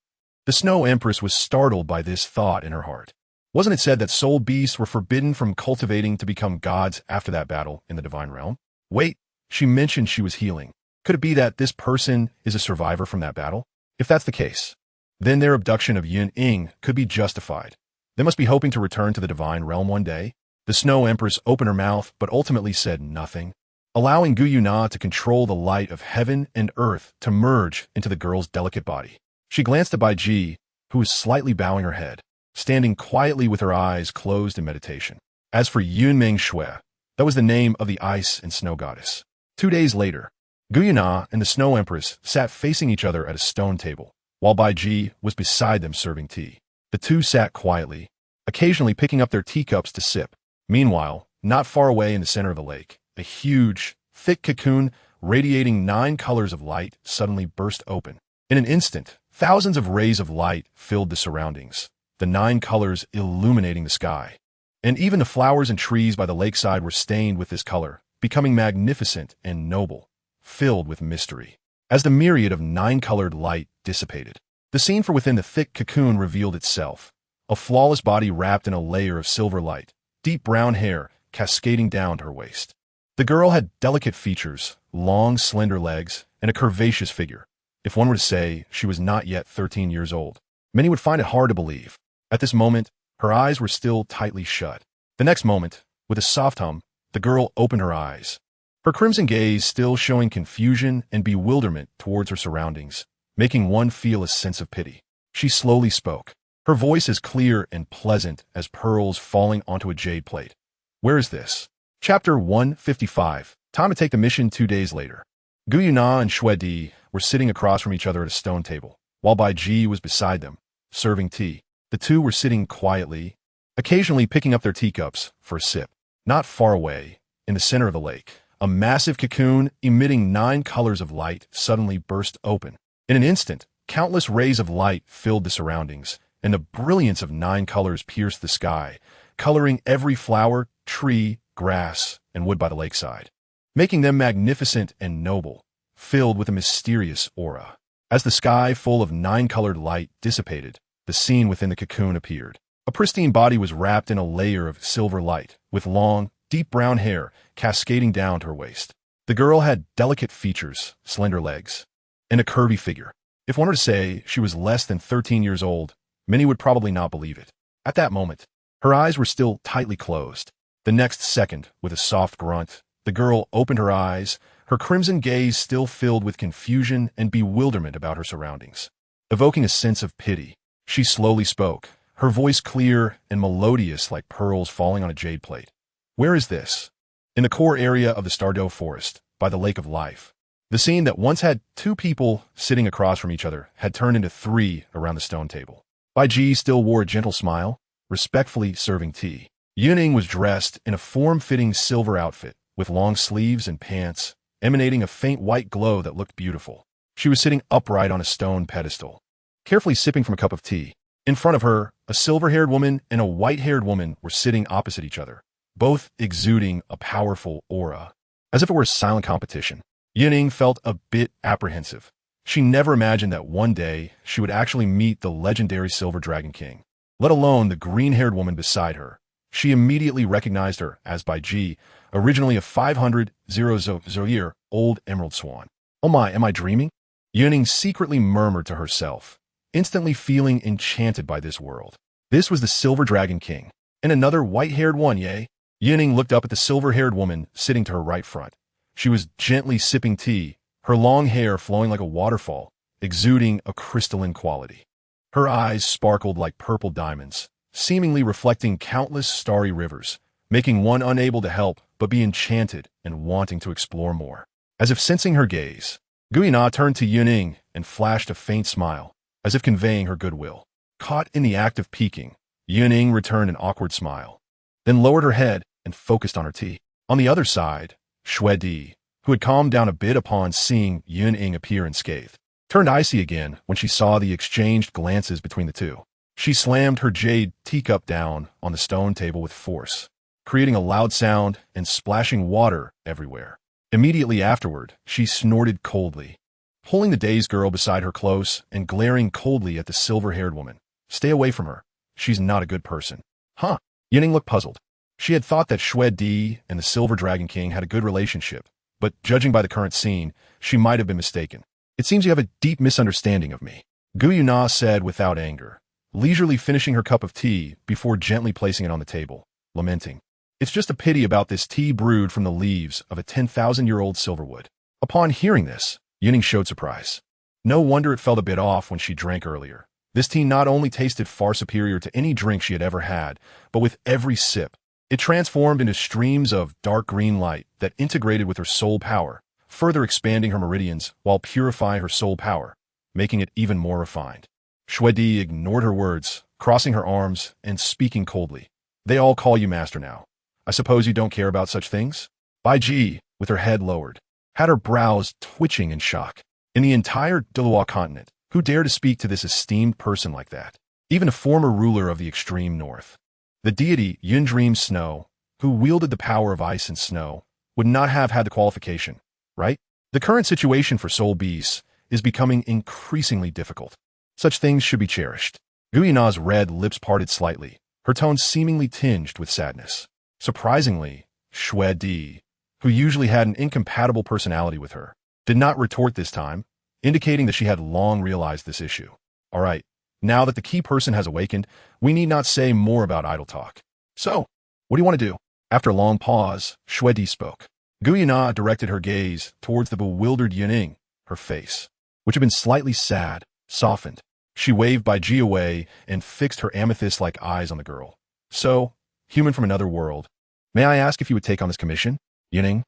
The Snow Empress was startled by this thought in her heart. Wasn't it said that soul beasts were forbidden from cultivating to become gods after that battle in the divine realm? Wait, she mentioned she was healing. Could it be that this person is a survivor from that battle? If that's the case, then their abduction of Yun Ying could be justified. They must be hoping to return to the divine realm one day. The Snow Empress opened her mouth but ultimately said nothing, allowing Gu Yuna to control the light of heaven and earth to merge into the girl's delicate body. She glanced at Bai Ji, who was slightly bowing her head, standing quietly with her eyes closed in meditation. As for Yun Ming-However, that was the name of the ice and snow goddess. 2 days later, Gu Yuna and the Snow Empress sat facing each other at a stone table, while Bai Ji was beside them serving tea. The two sat quietly, occasionally picking up their teacups to sip. Meanwhile, not far away in the center of the lake, a huge, thick cocoon radiating 9 colors of light suddenly burst open. In an instant, thousands of rays of light filled the surroundings, the 9 colors illuminating the sky. And even the flowers and trees by the lakeside were stained with this color, becoming magnificent and noble, filled with mystery. As the myriad of 9-colored light dissipated, the scene from within the thick cocoon revealed itself. A flawless body wrapped in a layer of silver light, deep brown hair cascading down to her waist. The girl had delicate features, long, slender legs, and a curvaceous figure. If one were to say she was not yet 13 years old, many would find it hard to believe. At this moment, her eyes were still tightly shut. The next moment, with a soft hum, the girl opened her eyes, her crimson gaze still showing confusion and bewilderment towards her surroundings, making one feel a sense of pity. She slowly spoke, her voice as clear and pleasant as pearls falling onto a jade plate. Where is this? Chapter 155. Time to take the mission 2 days later. Gu Yuna and Shui Di were sitting across from each other at a stone table, while Bai Ji was beside them, serving tea. The two were sitting quietly, occasionally picking up their teacups for a sip. Not far away, in the center of the lake, a massive cocoon emitting 9 colors of light suddenly burst open. In an instant, countless rays of light filled the surroundings, and the brilliance of 9 colors pierced the sky, coloring every flower, tree, grass, and wood by the lakeside, making them magnificent and noble, filled with a mysterious aura. As the sky full of 9-colored light dissipated, the scene within the cocoon appeared. A pristine body was wrapped in a layer of silver light, with long, deep brown hair cascading down to her waist. The girl had delicate features, slender legs, and a curvy figure. If one were to say she was less than 13 years old, many would probably not believe it. At that moment, her eyes were still tightly closed. The next second, with a soft grunt, the girl opened her eyes, her crimson gaze still filled with confusion and bewilderment about her surroundings. Evoking a sense of pity, she slowly spoke, her voice clear and melodious like pearls falling on a jade plate. Where is this? In the core area of the toDouluo forest, by the Lake of Life. The scene that once had 2 people sitting across from each other had turned into 3 around the stone table. Bai Ji still wore a gentle smile, respectfully serving tea. Yun Ying was dressed in a form-fitting silver outfit with long sleeves and pants, emanating a faint white glow that looked beautiful. She was sitting upright on a stone pedestal, carefully sipping from a cup of tea. In front of her, a silver-haired woman and a white-haired woman were sitting opposite each other, both exuding a powerful aura. As if it were a silent competition, Yun Ying felt a bit apprehensive. She never imagined that one day she would actually meet the legendary Silver Dragon King, let alone the green-haired woman beside her. She immediately recognized her as Bai Ji, originally a 500,000-year-old emerald swan. Oh my, am I dreaming? Yun Ying secretly murmured to herself, instantly feeling enchanted by this world. This was the Silver Dragon King, and another white-haired one, yay? Yun Ying looked up at the silver-haired woman sitting to her right front. She was gently sipping tea, her long hair flowing like a waterfall, exuding a crystalline quality. Her eyes sparkled like purple diamonds, seemingly reflecting countless starry rivers, making one unable to help but be enchanted and wanting to explore more. As if sensing her gaze, Gu Yina turned to Yun Ying and flashed a faint smile, as if conveying her goodwill. Caught in the act of peeking, Yun Ying returned an awkward smile, then lowered her head and focused on her tea. On the other side, Xue Di, who had calmed down a bit upon seeing Yun Ying appear unscathed, turned icy again when she saw the exchanged glances between the two. She slammed her jade teacup down on the stone table with force, creating a loud sound and splashing water everywhere. Immediately afterward, she snorted coldly, pulling the dazed girl beside her close and glaring coldly at the silver-haired woman. Stay away from her. She's not a good person. Huh? Yun Ying looked puzzled. She had thought that Xue Di and the Silver Dragon King had a good relationship, but judging by the current scene, she might have been mistaken. It seems you have a deep misunderstanding of me, Gu Yuna said without anger, leisurely finishing her cup of tea before gently placing it on the table, lamenting. It's just a pity about this tea brewed from the leaves of a 10,000-year-old silverwood. Upon hearing this, Yun Ying showed surprise. No wonder it felt a bit off when she drank earlier. This tea not only tasted far superior to any drink she had ever had, but with every sip, it transformed into streams of dark green light that integrated with her soul power, further expanding her meridians while purifying her soul power, making it even more refined. Xue Di ignored her words, crossing her arms and speaking coldly. They all call you master now. I suppose you don't care about such things? Bai Ji, with her head lowered, had her brows twitching in shock. In the entire Douluo continent, who dared to speak to this esteemed person like that? Even a former ruler of the extreme north. The deity Yun Dream Snow, who wielded the power of ice and snow, would not have had the qualification, right? The current situation for soul beasts is becoming increasingly difficult. Such things should be cherished. Gu Yina's red lips parted slightly, her tone seemingly tinged with sadness. Surprisingly, Xue Di, who usually had an incompatible personality with her, did not retort this time, indicating that she had long realized this issue. All right, now that the key person has awakened, we need not say more about idle talk. So, what do you want to do? After a long pause, Xue Di spoke. Gu Yina directed her gaze towards the bewildered Yun Ying, her face, which had been slightly sad, softened. She waved Bai Ji away and fixed her amethyst-like eyes on the girl. So, human from another world, may I ask if you would take on this commission? Yun Ying?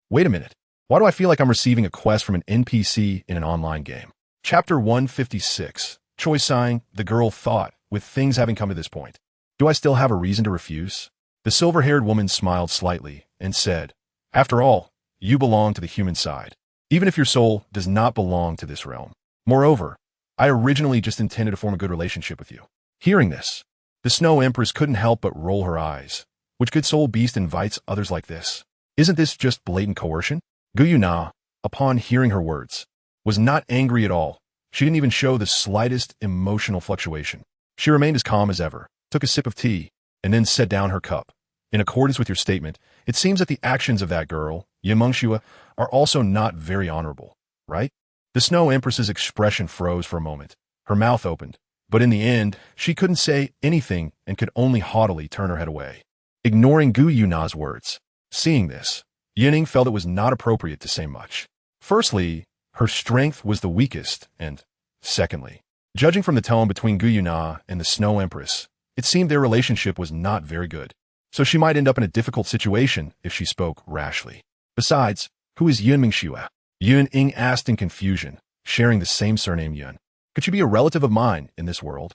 Wait a minute. Why do I feel like I'm receiving a quest from an NPC in an online game? Chapter 156. Choi Sang, the girl thought, with things having come to this point. Do I still have a reason to refuse? The silver-haired woman smiled slightly and said, After all, you belong to the human side, even if your soul does not belong to this realm. Moreover, I originally just intended to form a good relationship with you. Hearing this, the Snow Empress couldn't help but roll her eyes. Which good soul beast invites others like this? Isn't this just blatant coercion? Gu Yuna, upon hearing her words, was not angry at all. She didn't even show the slightest emotional fluctuation. She remained as calm as ever, took a sip of tea, and then set down her cup. In accordance with your statement, it seems that the actions of that girl, Yun are also not very honorable, right? The Snow Empress's expression froze for a moment. Her mouth opened, but in the end, she couldn't say anything and could only haughtily turn her head away, ignoring Gu Yuna's words. Seeing this, Yun Ying felt it was not appropriate to say much. Firstly, her strength was the weakest, and secondly, judging from the tone between Gu Yuna and the Snow Empress, it seemed their relationship was not very good. So she might end up in a difficult situation if she spoke rashly. Besides, who is Yun-Ming-Xue? Yun Ying asked in confusion, sharing the same surname Yun. Could she be a relative of mine in this world?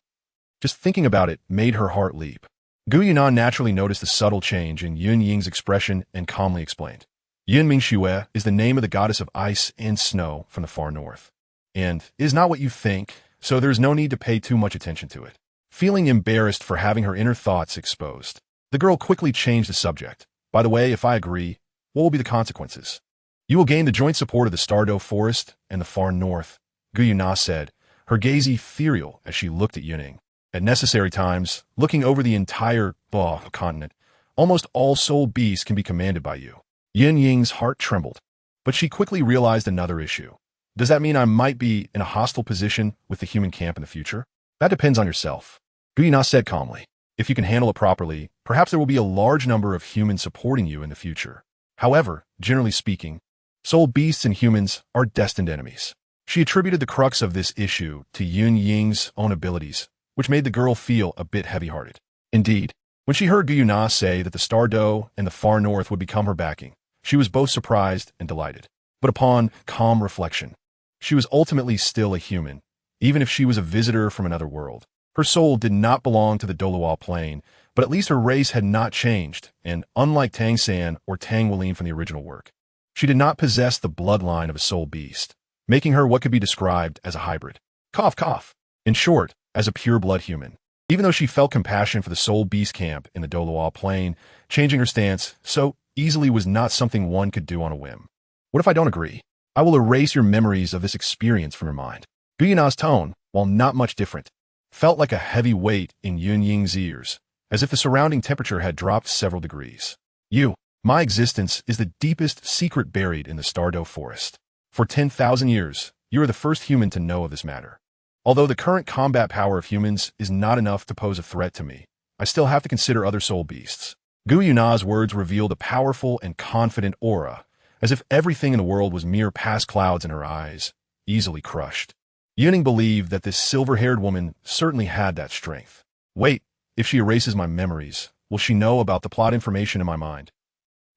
Just thinking about it made her heart leap. Gu Yunan naturally noticed the subtle change in Yun Ying's expression and calmly explained. Yun Mingxue is the name of the goddess of ice and snow from the far north, and is not what you think, so there is no need to pay too much attention to it. Feeling embarrassed for having her inner thoughts exposed, the girl quickly changed the subject. By the way, if I agree, what will be the consequences? You will gain the joint support of the Douluo forest and the far north, Gu Yuna said, her gaze ethereal as she looked at Yun Ying. At necessary times, looking over the entire continent, almost all soul beasts can be commanded by you. Yun Ying's heart trembled, but she quickly realized another issue. Does that mean I might be in a hostile position with the human camp in the future? That depends on yourself, Gu Yuna said calmly. If you can handle it properly, perhaps there will be a large number of humans supporting you in the future. However, generally speaking, soul beasts and humans are destined enemies. She attributed the crux of this issue to Yun Ying's own abilities, which made the girl feel a bit heavy-hearted. Indeed, when she heard Gu Yuna say that the Douluo and the far north would become her backing, she was both surprised and delighted. But upon calm reflection, she was ultimately still a human, even if she was a visitor from another world. Her soul did not belong to the Douluo plane, but at least her race had not changed, and unlike Tang San or Tang Weilin from the original work, she did not possess the bloodline of a soul beast, making her what could be described as a hybrid. Cough, cough. In short, as a pure-blood human. Even though she felt compassion for the soul beast camp in the Douluo plane, changing her stance so easily was not something one could do on a whim. What if I don't agree? I will erase your memories of this experience from your mind. Gu Yuna's tone, while not much different, felt like a heavy weight in Yun Ying's ears, as if the surrounding temperature had dropped several degrees. My existence is the deepest secret buried in the Douluo forest. For 10,000 years, you are the first human to know of this matter. Although the current combat power of humans is not enough to pose a threat to me, I still have to consider other soul beasts. Gu Yuna's words revealed a powerful and confident aura, as if everything in the world was mere past clouds in her eyes, easily crushed. Yun Ying believed that this silver-haired woman certainly had that strength. Wait, if she erases my memories, will she know about the plot information in my mind?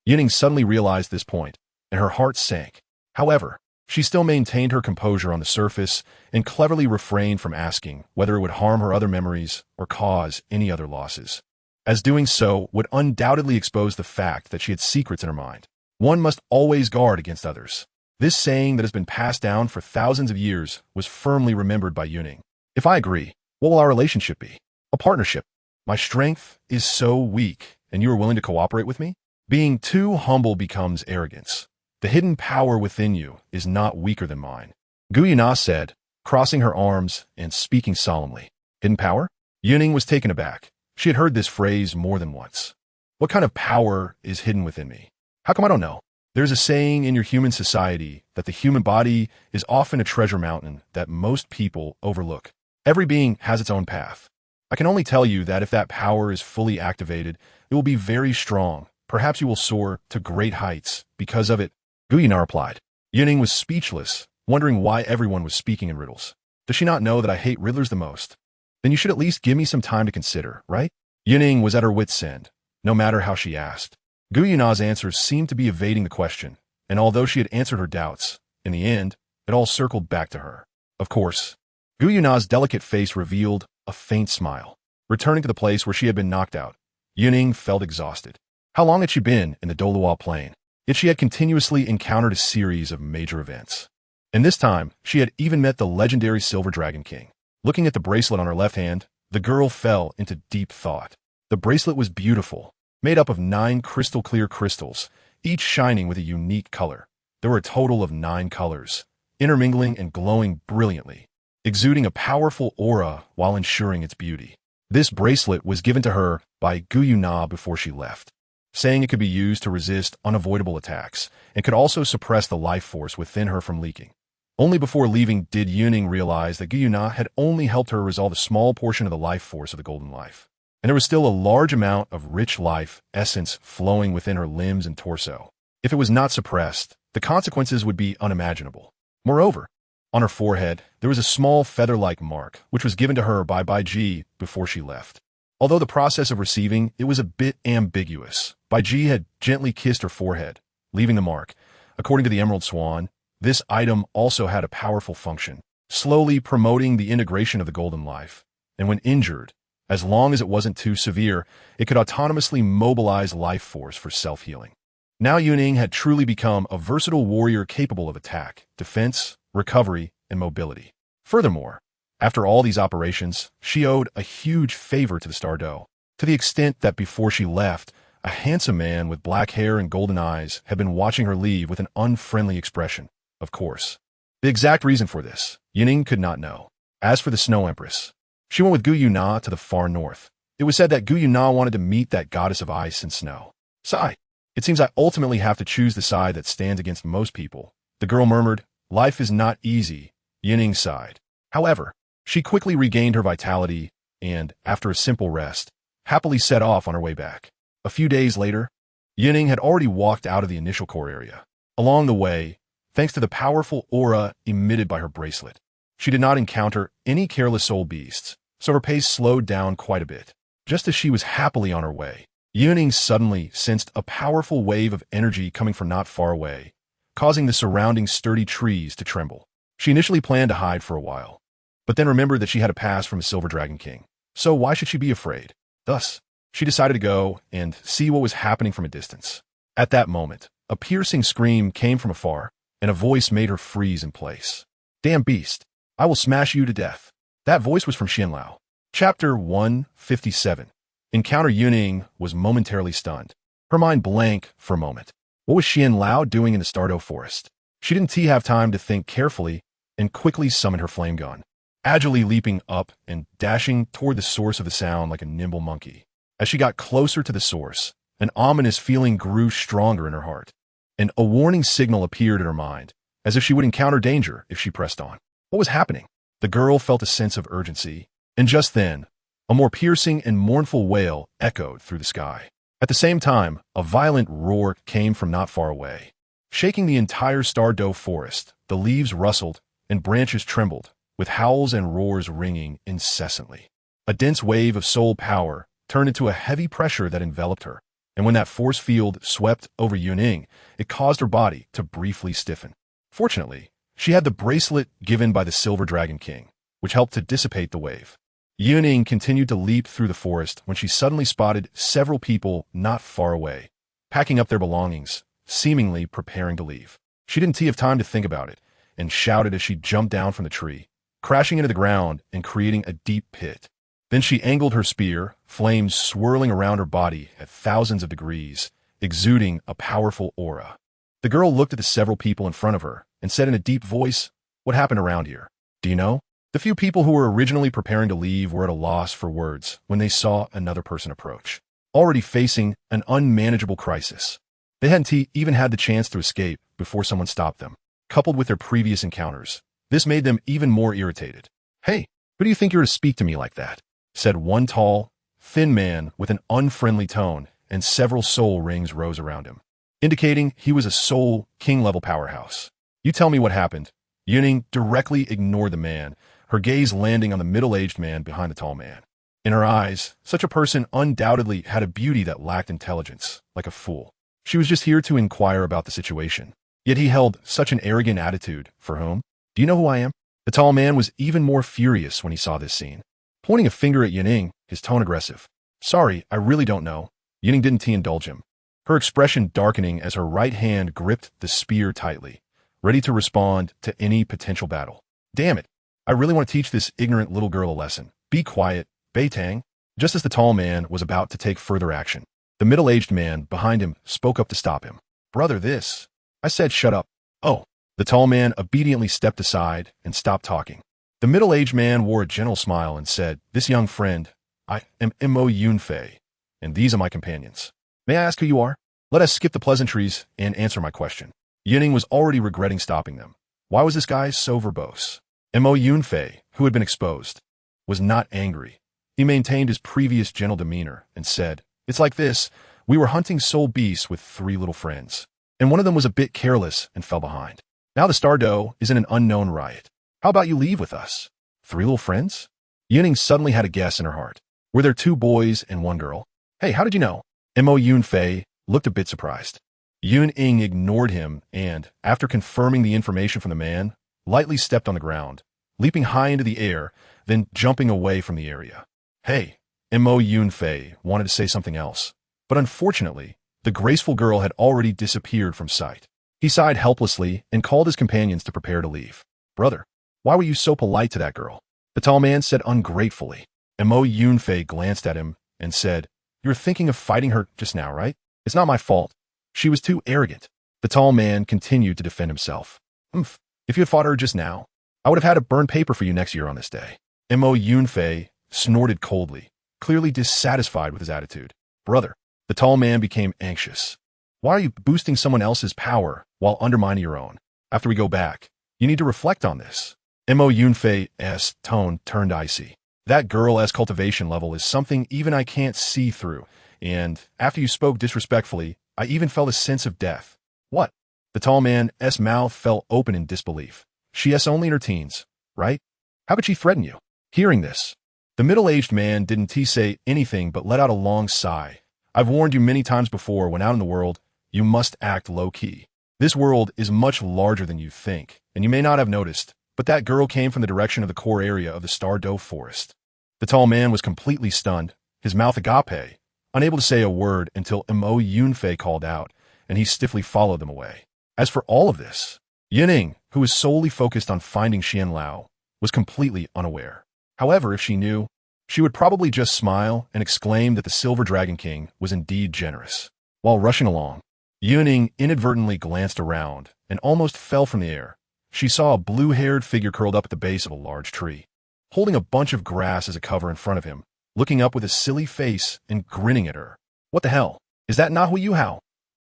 Yun Ying suddenly realized this point, and her heart sank. However, she still maintained her composure on the surface and cleverly refrained from asking whether it would harm her other memories or cause any other losses, as doing so would undoubtedly expose the fact that she had secrets in her mind. One must always guard against others. This saying that has been passed down for thousands of years was firmly remembered by Yun Ying. If I agree, what will our relationship be? A partnership. My strength is so weak, and you are willing to cooperate with me? Being too humble becomes arrogance. The hidden power within you is not weaker than mine, Gu Yuna said, crossing her arms and speaking solemnly. Hidden power? Yun Ying was taken aback. She had heard this phrase more than once. What kind of power is hidden within me? How come I don't know? There's a saying in your human society that the human body is often a treasure mountain that most people overlook. Every being has its own path. I can only tell you that if that power is fully activated, it will be very strong. Perhaps you will soar to great heights because of it. Gu Yuna replied. Yun Ying was speechless, wondering why everyone was speaking in riddles. Does she not know that I hate riddlers the most? Then you should at least give me some time to consider, right? Yun Ying was at her wit's end, no matter how she asked. Gu Yuna's answers seemed to be evading the question, and although she had answered her doubts, in the end, it all circled back to her. Of course. Gu Yuna's delicate face revealed a faint smile. Returning to the place where she had been knocked out, Yun Ying felt exhausted. How long had she been in the Douluo plane? Yet she had continuously encountered a series of major events. And this time, she had even met the legendary Silver Dragon King. Looking at the bracelet on her left hand, the girl fell into deep thought. The bracelet was beautiful, made up of 9 crystal-clear crystals, each shining with a unique color. There were a total of 9 colors, intermingling and glowing brilliantly, exuding a powerful aura while ensuring its beauty. This bracelet was given to her by Gu Yuna before she left, saying it could be used to resist unavoidable attacks and could also suppress the life force within her from leaking. Only before leaving did Yun Ying realize that Gu Yuna had only helped her resolve a small portion of the life force of the golden life, and there was still a large amount of rich life essence flowing within her limbs and torso. If it was not suppressed, the consequences would be unimaginable. Moreover, on her forehead, there was a small feather-like mark, which was given to her by Baiji before she left. Although the process of receiving it was a bit ambiguous, Baiji had gently kissed her forehead, leaving the mark. According to the Emerald Swan, this item also had a powerful function, slowly promoting the integration of the golden life, and when injured, As long as it wasn't too severe, it could autonomously mobilize life force for self-healing. Now Yun Ying had truly become a versatile warrior capable of attack, defense, recovery, and mobility. Furthermore, after all these operations, she owed a huge favor to the toDouluo, to the extent that before she left, a handsome man with black hair and golden eyes had been watching her leave with an unfriendly expression, of course. The exact reason for this, Yun Ying could not know. As for the Snow Empress, she went with Gu Yuna to the far north. It was said that Gu Yuna wanted to meet that goddess of ice and snow. Sigh. It seems I ultimately have to choose the side that stands against most people. The girl murmured, life is not easy. Yun Ying sighed. However, she quickly regained her vitality and, after a simple rest, happily set off on her way back. A few days later, Yun Ying had already walked out of the initial core area. Along the way, thanks to the powerful aura emitted by her bracelet, she did not encounter any careless soul beasts, so her pace slowed down quite a bit. Just as she was happily on her way, Yun Ying suddenly sensed a powerful wave of energy coming from not far away, causing the surrounding sturdy trees to tremble. She initially planned to hide for a while, but then remembered that she had a pass from a Silver Dragon King, so why should she be afraid? Thus, she decided to go and see what was happening from a distance. At that moment, a piercing scream came from afar, and a voice made her freeze in place. Damn beast, I will smash you to death. That voice was from Xianlao. Chapter 157. Encounter. Yun Ying was momentarily stunned, her mind blank for a moment. What was Xianlao doing in the toDouluo forest? She didn't have time to think carefully and quickly summoned her flame gun, agilely leaping up and dashing toward the source of the sound like a nimble monkey. As she got closer to the source, an ominous feeling grew stronger in her heart, and a warning signal appeared in her mind, as if she would encounter danger if she pressed on. What was happening? The girl felt a sense of urgency, and just then, a more piercing and mournful wail echoed through the sky. At the same time, a violent roar came from not far away. Shaking the entire toDouluo forest, the leaves rustled and branches trembled, with howls and roars ringing incessantly. A dense wave of soul power turned into a heavy pressure that enveloped her, and when that force field swept over Yun Ying, it caused her body to briefly stiffen. Fortunately, she had the bracelet given by the Silver Dragon King, which helped to dissipate the wave. Yun Ying continued to leap through the forest when she suddenly spotted several people not far away, packing up their belongings, seemingly preparing to leave. She didn't have time to think about it, and shouted as she jumped down from the tree, crashing into the ground and creating a deep pit. Then she angled her spear, flames swirling around her body at thousands of degrees, exuding a powerful aura. The girl looked at the several people in front of her and said in a deep voice, "What happened around here? Do you know?" The few people who were originally preparing to leave were at a loss for words when they saw another person approach, already facing an unmanageable crisis. They hadn't even had the chance to escape before someone stopped them. Coupled with their previous encounters, this made them even more irritated. "Hey, who do you think you're to speak to me like that?" said one tall, thin man with an unfriendly tone, and several soul rings rose around him, indicating he was a soul king-level powerhouse. "You tell me what happened." Yun Ying directly ignored the man, her gaze landing on the middle-aged man behind the tall man. In her eyes, such a person undoubtedly had a beauty that lacked intelligence, like a fool. She was just here to inquire about the situation. Yet he held such an arrogant attitude. For whom? "Do you know who I am?" The tall man was even more furious when he saw this scene, pointing a finger at Yun Ying, his tone aggressive. "Sorry, I really don't know." Yun Ying didn't indulge him, her expression darkening as her right hand gripped the spear tightly, ready to respond to any potential battle. "Damn it. I really want to teach this ignorant little girl a lesson. Be quiet, Beitang." Just as the tall man was about to take further action, the middle-aged man behind him spoke up to stop him. "Brother, this." I said shut up. "Oh." The tall man obediently stepped aside and stopped talking. The middle-aged man wore a gentle smile and said, "This young friend, I am Mo Yunfei, and these are my companions. May I ask who you are? Let us skip the pleasantries and answer my question." Yun Ying was already regretting stopping them. Why was this guy so verbose? Mo Yunfei, who had been exposed, was not angry. He maintained his previous gentle demeanor and said, "It's like this. We were hunting soul beasts with 3 little friends, and one of them was a bit careless and fell behind. Now the toDouluo is in an unknown riot. How about you leave with us?" 3 little friends? Yun Ying suddenly had a guess in her heart. Were there 2 boys and 1 girl? "Hey, how did you know?" Mo Yunfei looked a bit surprised. Yun Ying ignored him and, after confirming the information from the man, lightly stepped on the ground, leaping high into the air, then jumping away from the area. "Hey, Mo Yunfei wanted to say something else, but unfortunately, the graceful girl had already disappeared from sight. He sighed helplessly and called his companions to prepare to leave. Brother, why were you so polite to that girl? The tall man said ungratefully. Mo Yunfei glanced at him and said, "You're thinking of fighting her just now, right? It's not my fault. She was too arrogant." The tall man continued to defend himself. If you had fought her just now, I would have had to burn paper for you next year on this day." Mo Yunfei snorted coldly, clearly dissatisfied with his attitude. Brother, the tall man became anxious. Why are you boosting someone else's power while undermining your own? After we go back, you need to reflect on this. Mo Yunfei's tone turned icy. That girl's cultivation level is something even I can't see through, and after you spoke disrespectfully, I even felt a sense of death. What? The tall man's mouth fell open in disbelief. She's only in her teens, right? How could she threaten you? Hearing this, the middle-aged man didn't say anything but let out a long sigh. I've warned you many times before, when out in the world, you must act low-key. This world is much larger than you think, and you may not have noticed, but that girl came from the direction of the core area of the Douluo forest. The tall man was completely stunned, his mouth agape, unable to say a word until Mo Yunfei called out, and he stiffly followed them away. As for all of this, Yun Ying, who was solely focused on finding Xianlao, was completely unaware. However, if she knew, she would probably just smile and exclaim that the Silver Dragon King was indeed generous. While rushing along, Yun Ying inadvertently glanced around and almost fell from the air. She saw a blue-haired figure curled up at the base of a large tree, holding a bunch of grass as a cover in front of him, looking up with a silly face and grinning at her. What the hell? Is that not Yue?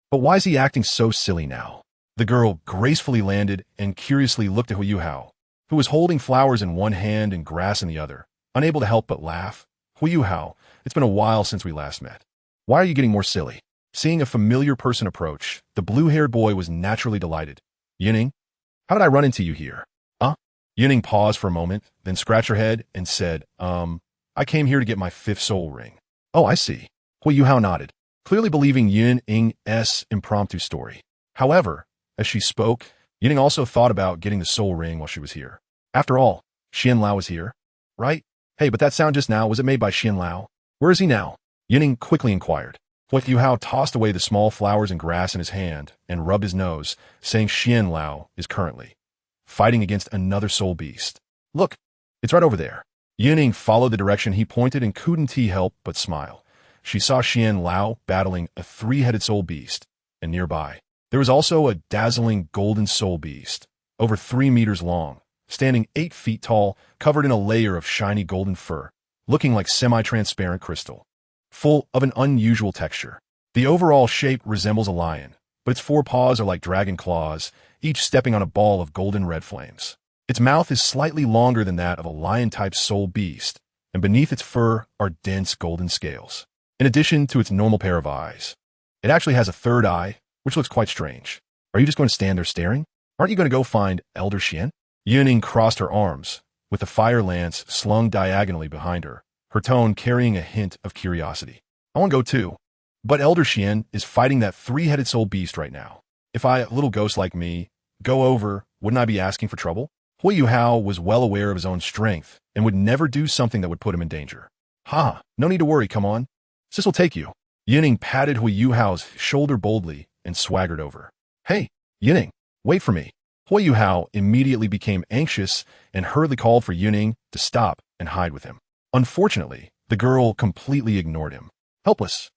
But why is he acting so silly now? The girl gracefully landed and curiously looked at Yue, who was holding flowers in one hand and grass in the other, unable to help but laugh. Yue, it's been a while since we last met. Why are you getting more silly? Seeing a familiar person approach, the blue-haired boy was naturally delighted. Yun Ying, how did I run into you here? Yun Ying paused for a moment, then scratched her head and said, I came here to get my 5th soul ring. Oh, I see. Yue nodded, clearly believing Yun Ying's impromptu story. However, as she spoke, Yun Ying also thought about getting the soul ring while she was here. After all, Xianlao was here, right? Hey, but that sound just now, was it made by Xianlao? Where is he now? Yun Ying quickly inquired. Yue tossed away the small flowers and grass in his hand and rubbed his nose, saying Xianlao is currently fighting against another soul beast. Look, it's right over there. Yun Ying followed the direction he pointed and couldn't help but smile. She saw Xianlao battling a 3-headed soul beast, and nearby, there was also a dazzling golden soul beast, over 3 meters long, standing 8 feet tall, covered in a layer of shiny golden fur, looking like semi-transparent crystal, full of an unusual texture. The overall shape resembles a lion, but its 4 paws are like dragon claws, each stepping on a ball of golden red flames. Its mouth is slightly longer than that of a lion-type soul beast, and beneath its fur are dense golden scales. In addition to its normal pair of eyes, it actually has a 3rd eye, which looks quite strange. Are you just going to stand there staring? Aren't you going to go find Elder Xian? Yun Ying crossed her arms, with the fire lance slung diagonally behind her, her tone carrying a hint of curiosity. I want to go too, but Elder Xian is fighting that 3-headed soul beast right now. If I, a little ghost like me, go over, wouldn't I be asking for trouble? Yue was well aware of his own strength and would never do something that would put him in danger. No need to worry, come on. Sis will take you. Yun Ying patted Yue's shoulder boldly and swaggered over. Hey, Yun Ying, wait for me. Yue immediately became anxious and hurriedly called for Yun Ying to stop and hide with him. Unfortunately, the girl completely ignored him. Helpless,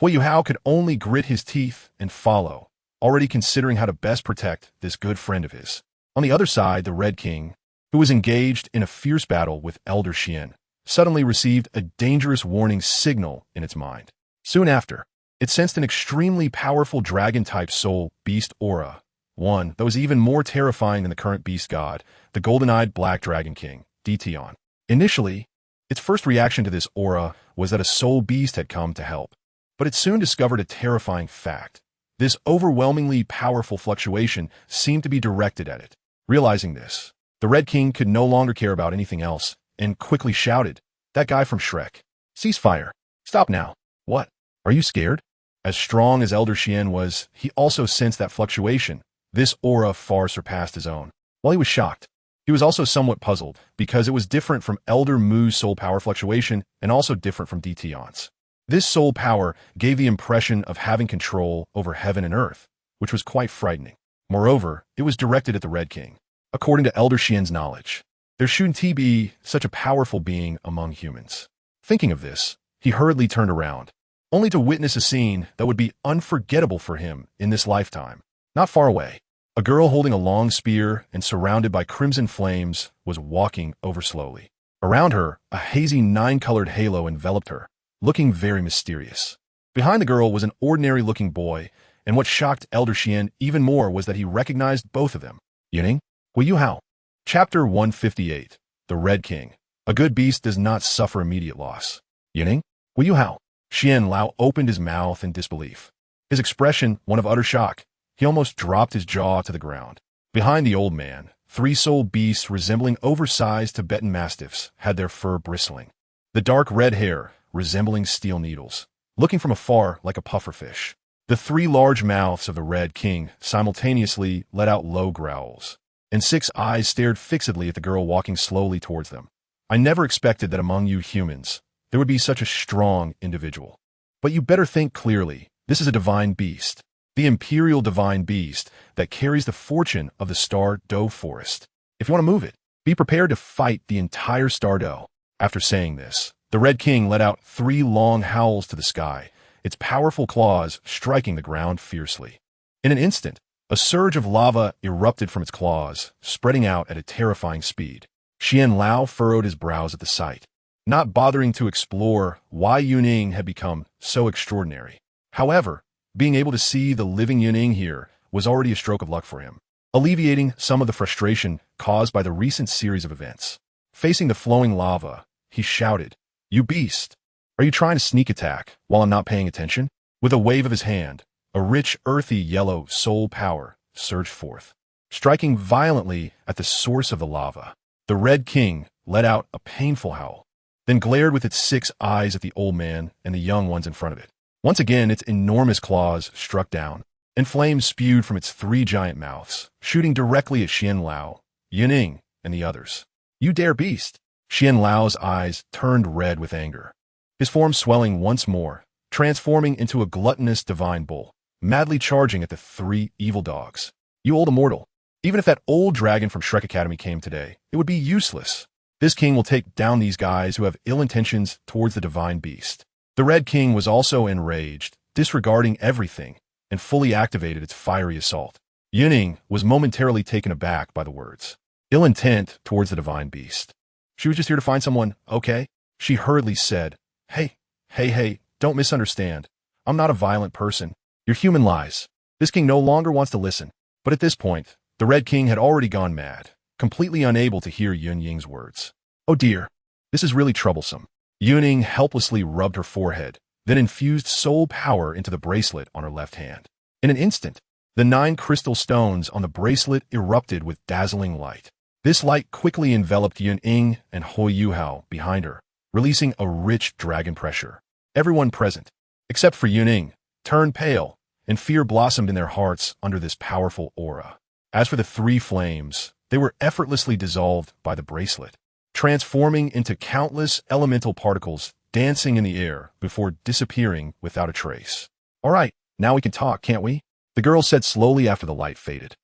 Yue could only grit his teeth and follow, already considering how to best protect this good friend of his. On the other side, the Red King, who was engaged in a fierce battle with Elder Xian, suddenly received a dangerous warning signal in its mind. Soon after, it sensed an extremely powerful dragon-type soul beast aura, one that was even more terrifying than the current beast god, the golden-eyed Black Dragon King, Dtion. Initially, its first reaction to this aura was that a soul beast had come to help, but it soon discovered a terrifying fact. This overwhelmingly powerful fluctuation seemed to be directed at it. Realizing this, the Red King could no longer care about anything else and quickly shouted, "That guy from Shrek. Cease fire. Stop now." What? Are you scared? As strong as Elder Xian was, he also sensed that fluctuation. This aura far surpassed his own. While he was shocked, he He was also somewhat puzzled, because it was different from Elder Mu's soul power fluctuation and also different from Dtion's. This soul power gave the impression of having control over heaven and earth, which was quite frightening. Moreover, it was directed at the Red King. According to Elder Xian's knowledge, there shouldn't be such a powerful being among humans. Thinking of this, he hurriedly turned around, only to witness a scene that would be unforgettable for him in this lifetime. Not far away, a girl holding a long spear and surrounded by crimson flames was walking over slowly. Around her, a hazy 9-colored halo enveloped her, looking very mysterious. Behind the girl was an ordinary-looking boy, and what shocked Elder Xian even more was that he recognized both of them. Yun Ying.However. Chapter 158. The Red King. A good beast does not suffer immediate loss. Yun Ying.However. Xian Lao opened his mouth in disbelief. His expression, one of utter shock. He almost dropped his jaw to the ground. Behind the old man, 3 soul beasts resembling oversized Tibetan mastiffs had their fur bristling. The dark red hair, resembling steel needles, looking from afar like a pufferfish. The 3 large mouths of the Red King simultaneously let out low growls, and 6 eyes stared fixedly at the girl walking slowly towards them. I never expected that among you humans, there would be such a strong individual. But you better think clearly. This is a divine beast, the imperial divine beast that carries the fortune of the Star-Douluo forest. If you want to move it, be prepared to fight the entire Star-Douluo. After saying this, the Red King let out 3 long howls to the sky, its powerful claws striking the ground fiercely. In an instant, a surge of lava erupted from its claws, spreading out at a terrifying speed. Xian Lao furrowed his brows at the sight, not bothering to explore why Yun Ying had become so extraordinary. However, being able to see the living Yun Ying here was already a stroke of luck for him, alleviating some of the frustration caused by the recent series of events. Facing the flowing lava, he shouted, "You beast! Are you trying to sneak attack while I'm not paying attention?" With a wave of his hand, a rich, earthy yellow soul power surged forth, striking violently at the source of the lava. The Red King let out a painful howl, then glared with its 6 eyes at the old man and the young ones in front of it. Once again, its enormous claws struck down, and flames spewed from its 3 giant mouths, shooting directly at Xian Lao, Yun Ying, and the others. "You dare beast!" Xian Lao's eyes turned red with anger, his form swelling once more, transforming into a gluttonous divine bull, madly charging at the 3 evil dogs. "You old immortal! Even if that old dragon from Shrek Academy came today, it would be useless. This king will take down these guys who have ill intentions towards the divine beast." The Red King was also enraged, disregarding everything, and fully activated its fiery assault. Yun Ying was momentarily taken aback by the words. Ill intent towards the divine beast. She was just here to find someone, okay? She hurriedly said, Hey, don't misunderstand. I'm not a violent person. Your human lies. This king no longer wants to listen. But at this point, the Red King had already gone mad, completely unable to hear Yun Ying's words. "Oh dear, this is really troublesome." Yun Ying helplessly rubbed her forehead, then infused soul power into the bracelet on her left hand. In an instant, the 9 crystal stones on the bracelet erupted with dazzling light. This light quickly enveloped Yun Ying and Hoyu behind her, releasing a rich dragon pressure. Everyone present, except for Yun Ying, turned pale, and fear blossomed in their hearts under this powerful aura. As for the 3 flames, they were effortlessly dissolved by the bracelet, transforming into countless elemental particles dancing in the air before disappearing without a trace. "All right, now we can talk, can't we?" the girl said slowly after the light faded.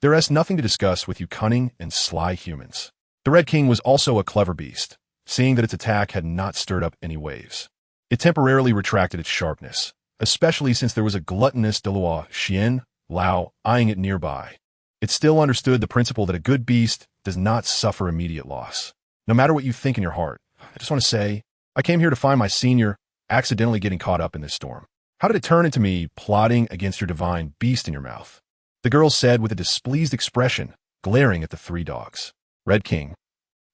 There is nothing to discuss with you cunning and sly humans." The Red King was also a clever beast, seeing that its attack had not stirred up any waves. It temporarily retracted its sharpness, especially since there was a gluttonous Douluo Xian Lao eyeing it nearby. It still understood the principle that a good beast does not suffer immediate loss. "No matter what you think in your heart, I just want to say, I came here to find my senior, accidentally getting caught up in this storm. How did it turn into me plotting against your divine beast in your mouth?" the girl said with a displeased expression, glaring at the 3 dogs. "Red King,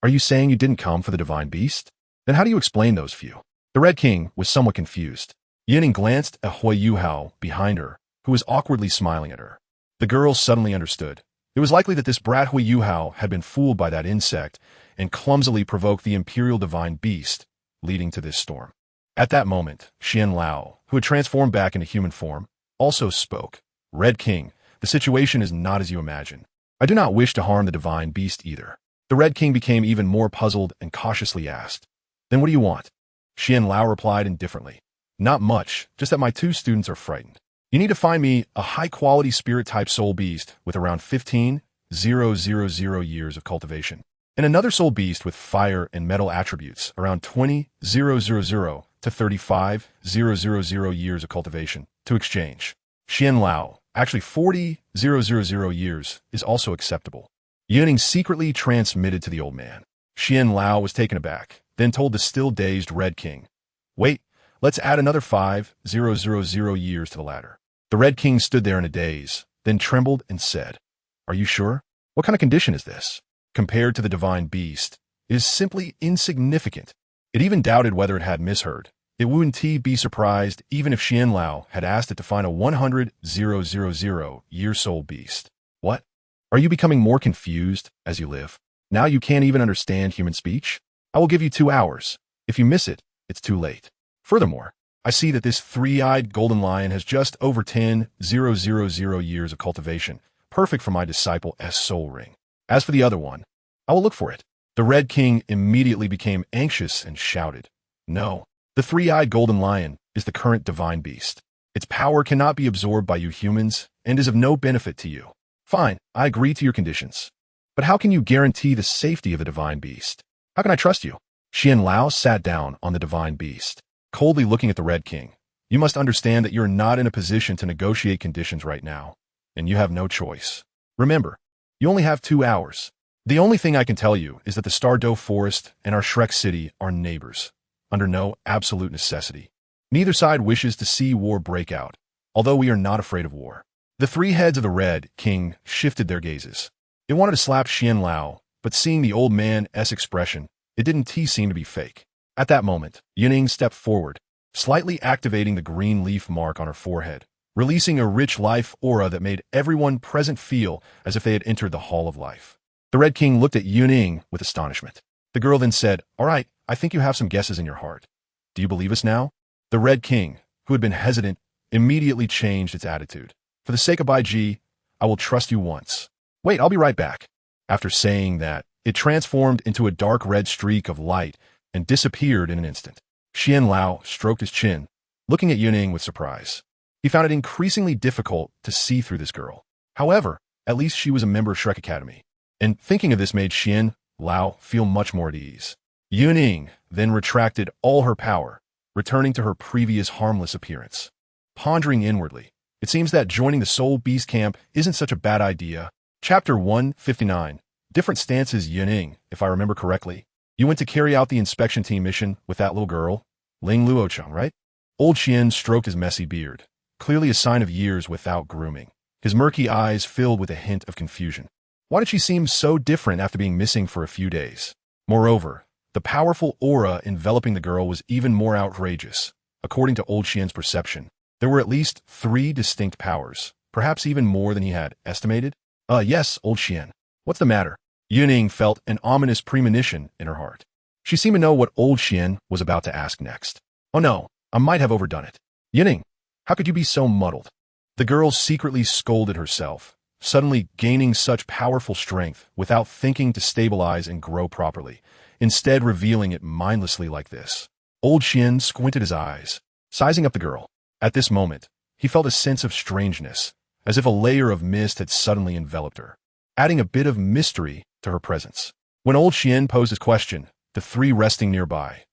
are you saying you didn't come for the divine beast? Then how do you explain those few?" The Red King was somewhat confused. Yun Ying glanced at Hoyu behind her, who was awkwardly smiling at her. The girl suddenly understood. It was likely that this brat Hoyu had been fooled by that insect and clumsily provoked the imperial divine beast, leading to this storm. At that moment, Xian Lao, who had transformed back into human form, also spoke. "Red King, the situation is not as you imagine. I do not wish to harm the divine beast either. The Red King became even more puzzled and cautiously asked, "Then what do you want?" Xianlao replied indifferently, "Not much, just that my two students are frightened. You need to find me a high-quality spirit-type soul beast with around 15,000 years of cultivation, and another soul beast with fire and metal attributes around 20,000 to 35,000 years of cultivation to exchange. Xianlao, actually 40,000 years, is also acceptable." Yun Ying secretly transmitted to the old man. Xianlao was taken aback, then told the still-dazed Red King, "Wait, let's add another 5,000 years to the ladder." The Red King stood there in a daze, then trembled and said, "Are you sure? What kind of condition is this? Compared to the divine beast, it is simply insignificant." It even doubted whether it had misheard. It wouldn't be surprised even if Xianlao had asked it to find a 100,000-year soul beast. What? Are you becoming more confused as you live? Now you can't even understand human speech? I will give you 2 hours. If you miss it, it's too late. Furthermore, I see that this three-eyed golden lion has just over 10,000 years of cultivation, perfect for my disciple-'s soul ring. As for the other one, I will look for it. The Red King immediately became anxious and shouted, "No, the three-eyed golden lion is the current divine beast. Its power cannot be absorbed by you humans and is of no benefit to you. Fine, I agree to your conditions. But how can you guarantee the safety of the divine beast? How can I trust you?" Xianlao sat down on the divine beast, coldly looking at the Red King. "You must understand that you're not in a position to negotiate conditions right now, and you have no choice. Remember, you only have 2 hours. The only thing I can tell you is that the Douluo Forest and our Shrek City are neighbors, under no absolute necessity. Neither side wishes to see war break out, although we are not afraid of war." The three heads of the Red King shifted their gazes. They wanted to slap Xianlao, but seeing the old man's expression, it didn't seem to be fake. At that moment, Yun Ying stepped forward, slightly activating the green leaf mark on her forehead, releasing a rich life aura that made everyone present feel as if they had entered the Hall of Life. The Red King looked at Yun Ying with astonishment. The girl then said, "All right, I think you have some guesses in your heart. Do you believe us now?" The Red King, who had been hesitant, immediately changed its attitude. "For the sake of IG, I will trust you once. Wait, I'll be right back." After saying that, it transformed into a dark red streak of light and disappeared in an instant. Xianlao stroked his chin, looking at Yun Ying with surprise. He found it increasingly difficult to see through this girl. However, at least she was a member of Shrek Academy, and thinking of this made Xianlao feel much more at ease. Yun Ying then retracted all her power, returning to her previous harmless appearance. Pondering inwardly, it seems that joining the Soul Beast camp isn't such a bad idea. Chapter 159. Different stances. Yun Ying, if I remember correctly, you went to carry out the inspection team mission with that little girl, Ling Luo-chang, right? Old Xian stroked his messy beard, clearly a sign of years without grooming. His murky eyes filled with a hint of confusion. Why did she seem so different after being missing for a few days? Moreover, the powerful aura enveloping the girl was even more outrageous. According to Old Xian's perception, there were at least 3 distinct powers, perhaps even more than he had estimated. Yes, Old Xian. What's the matter?" Yun Ying felt an ominous premonition in her heart. She seemed to know what Old Xian was about to ask next. "Oh no, I might have overdone it. Yun Ying, how could you be so muddled?" The girl secretly scolded herself, suddenly gaining such powerful strength without thinking to stabilize and grow properly, instead revealing it mindlessly like this. Old Xian squinted his eyes, sizing up the girl. At this moment, he felt a sense of strangeness, as if a layer of mist had suddenly enveloped her, adding a bit of mystery to her presence. When Old Xian posed his question, the 3 resting nearby,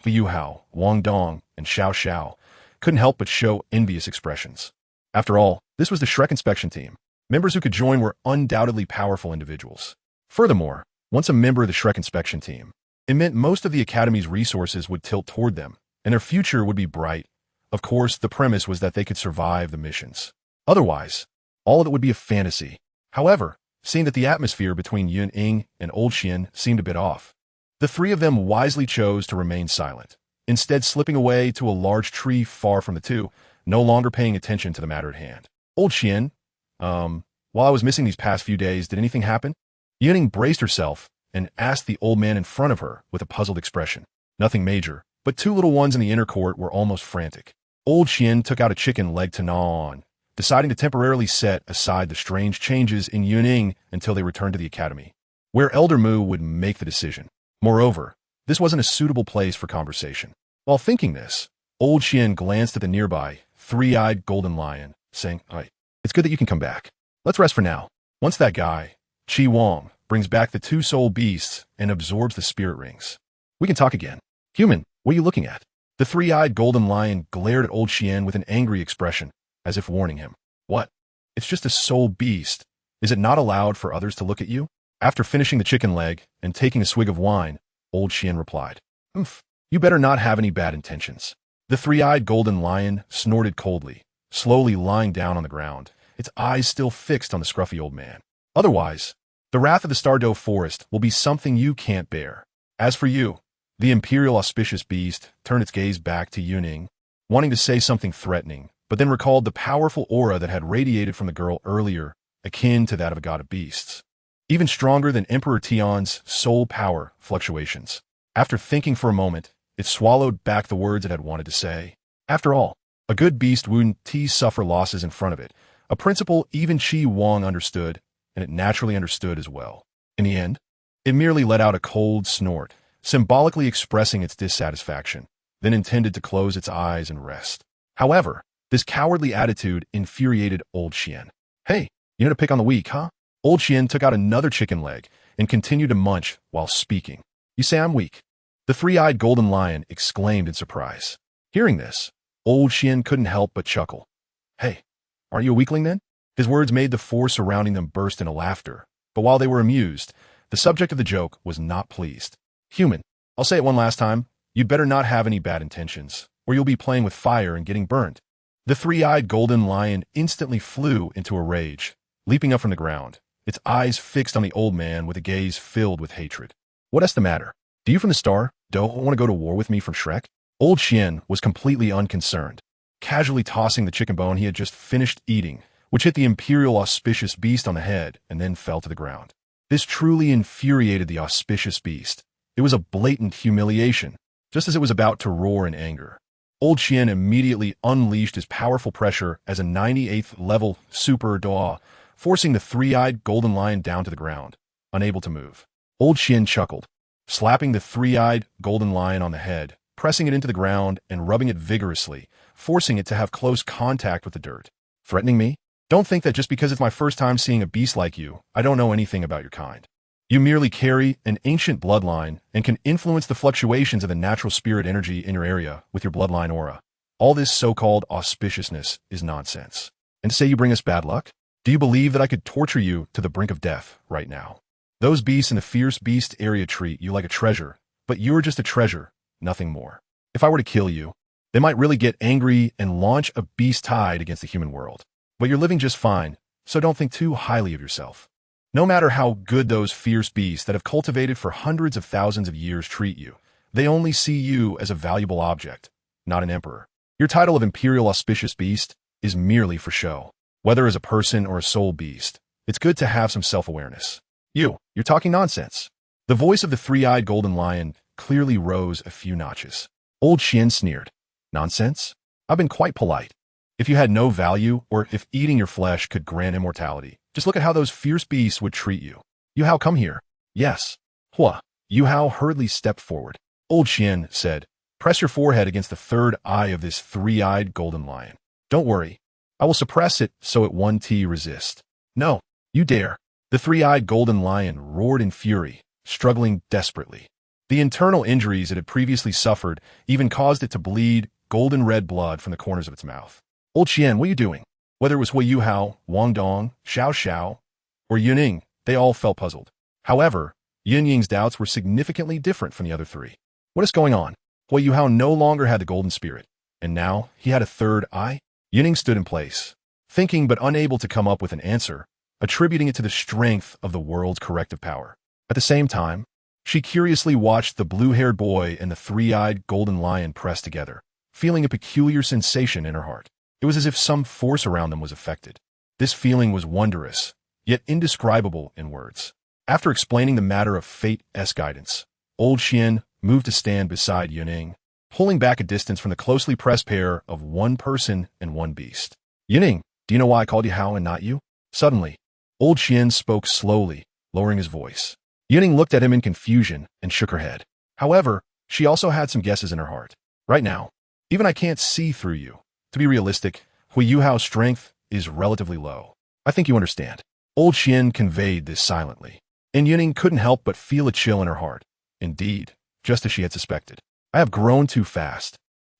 Liu Hao, Wang Dong, and Xiao Xiao, couldn't help but show envious expressions. After all, this was the Shrek inspection team. Members who could join were undoubtedly powerful individuals. Furthermore, once a member of the Shrek inspection team, it meant most of the Academy's resources would tilt toward them, and their future would be bright. Of course, the premise was that they could survive the missions. Otherwise, all of it would be a fantasy. However, seeing that the atmosphere between Yun Ying and Old Xian seemed a bit off, the 3 of them wisely chose to remain silent, instead slipping away to a large tree far from the 2, no longer paying attention to the matter at hand. "Old Xian, while I was missing these past few days, did anything happen?" Yun Ying braced herself and asked the old man in front of her with a puzzled expression. "Nothing major, but 2 little ones in the inner court were almost frantic." Old Xian took out a chicken leg to gnaw on, deciding to temporarily set aside the strange changes in Yun Ying until they returned to the academy, where Elder Mu would make the decision. Moreover, this wasn't a suitable place for conversation. While thinking this, old Qian glanced at the nearby, three-eyed golden lion, saying, It's good that you can come back. Let's rest for now. Once that guy, Qi Wang, brings back the two soul beasts and absorbs the spirit rings, we can talk again. Human, what are you looking at? The three-eyed golden lion glared at old Qian with an angry expression, as if warning him. What? It's just a soul beast. Is it not allowed for others to look at you? After finishing the chicken leg and taking a swig of wine, old Qian replied, You better not have any bad intentions. The three-eyed golden lion snorted coldly, slowly lying down on the ground, its eyes still fixed on the scruffy old man. Otherwise, the wrath of the Douluo forest will be something you can't bear. As for you, the imperial auspicious beast turned its gaze back to Yun Ying, wanting to say something threatening, but then recalled the powerful aura that had radiated from the girl earlier, akin to that of a god of beasts. Even stronger than Emperor Tian's soul power fluctuations. After thinking for a moment, it swallowed back the words it had wanted to say. After all, a good beast wouldn't suffer losses in front of it, a principle even Qi Wang understood, and it naturally understood as well. In the end, it merely let out a cold snort, symbolically expressing its dissatisfaction, then intended to close its eyes and rest. However, this cowardly attitude infuriated old Qian. Hey, you know to pick on the weak, huh? Old Qian took out another chicken leg and continued to munch while speaking. You say I'm weak? The three-eyed golden lion exclaimed in surprise. Hearing this, old Qian couldn't help but chuckle. Hey, aren't you a weakling then? His words made the four surrounding them burst into laughter, but while they were amused, the subject of the joke was not pleased. Human, I'll say it one last time, you'd better not have any bad intentions, or you'll be playing with fire and getting burnt. The three-eyed golden lion instantly flew into a rage, leaping up from the ground, its eyes fixed on the old man with a gaze filled with hatred. What's the matter? Do you from the Douluo want to go to war with me from Shrek? Old Qian was completely unconcerned, casually tossing the chicken bone he had just finished eating, which hit the imperial auspicious beast on the head and then fell to the ground. This truly infuriated the auspicious beast. It was a blatant humiliation, just as it was about to roar in anger. Old Qian immediately unleashed his powerful pressure as a 98th level super Douluo, forcing the three-eyed golden lion down to the ground, unable to move. Old Qian chuckled, slapping the three-eyed golden lion on the head, pressing it into the ground and rubbing it vigorously, forcing it to have close contact with the dirt. Threatening me? Don't think that just because it's my first time seeing a beast like you, I don't know anything about your kind. You merely carry an ancient bloodline and can influence the fluctuations of the natural spirit energy in your area with your bloodline aura. All this so-called auspiciousness is nonsense. And to say you bring us bad luck? Do you believe that I could torture you to the brink of death right now? Those beasts in the fierce beast area treat you like a treasure, but you're just a treasure, nothing more. If I were to kill you, they might really get angry and launch a beast tide against the human world. But you're living just fine, so don't think too highly of yourself. No matter how good those fierce beasts that have cultivated for hundreds of thousands of years treat you, they only see you as a valuable object, not an emperor. Your title of imperial auspicious beast is merely for show. Whether as a person or a soul beast, it's good to have some self-awareness. You're talking nonsense. The voice of the three-eyed golden lion clearly rose a few notches. Old Qian sneered. Nonsense? I've been quite polite. If you had no value, or if eating your flesh could grant immortality, just look at how those fierce beasts would treat you. Yun-Hao, come here. Yes. Hua. Yun-Hao hurriedly stepped forward. Old Qian said, press your forehead against the third eye of this three-eyed golden lion. Don't worry. I will suppress it so it won't resist. No, you dare. The three-eyed golden lion roared in fury, struggling desperately. The internal injuries it had previously suffered even caused it to bleed golden red blood from the corners of its mouth. Old Qian, what are you doing? Whether it was Hui Yun-Hao, Wang Dong, Xiao Xiao, or Yun Ying, they all felt puzzled. However, Yun Ying's doubts were significantly different from the other three. What is going on? Hui Yun-Hao no longer had the golden spirit, and now he had a third eye? Yun Ying stood in place, thinking but unable to come up with an answer, attributing it to the strength of the world's corrective power. At the same time, she curiously watched the blue-haired boy and the three-eyed golden lion press together, feeling a peculiar sensation in her heart. It was as if some force around them was affected. This feeling was wondrous, yet indescribable in words. After explaining the matter of fate's guidance, old Qian moved to stand beside Yun Ying, pulling back a distance from the closely pressed pair of one person and one beast. Yun Ying, Do you know why I called you Hao and not you? Suddenly, old Xian spoke slowly, lowering his voice. Yun Ying looked at him in confusion and shook her head. However, she also had some guesses in her heart. Right now, even I can't see through you. To be realistic, Hui Yuhao's strength is relatively low. I think you understand. Old Xian conveyed this silently, and Yun Ying couldn't help but feel a chill in her heart. Indeed, just as she had suspected. I have grown too fast,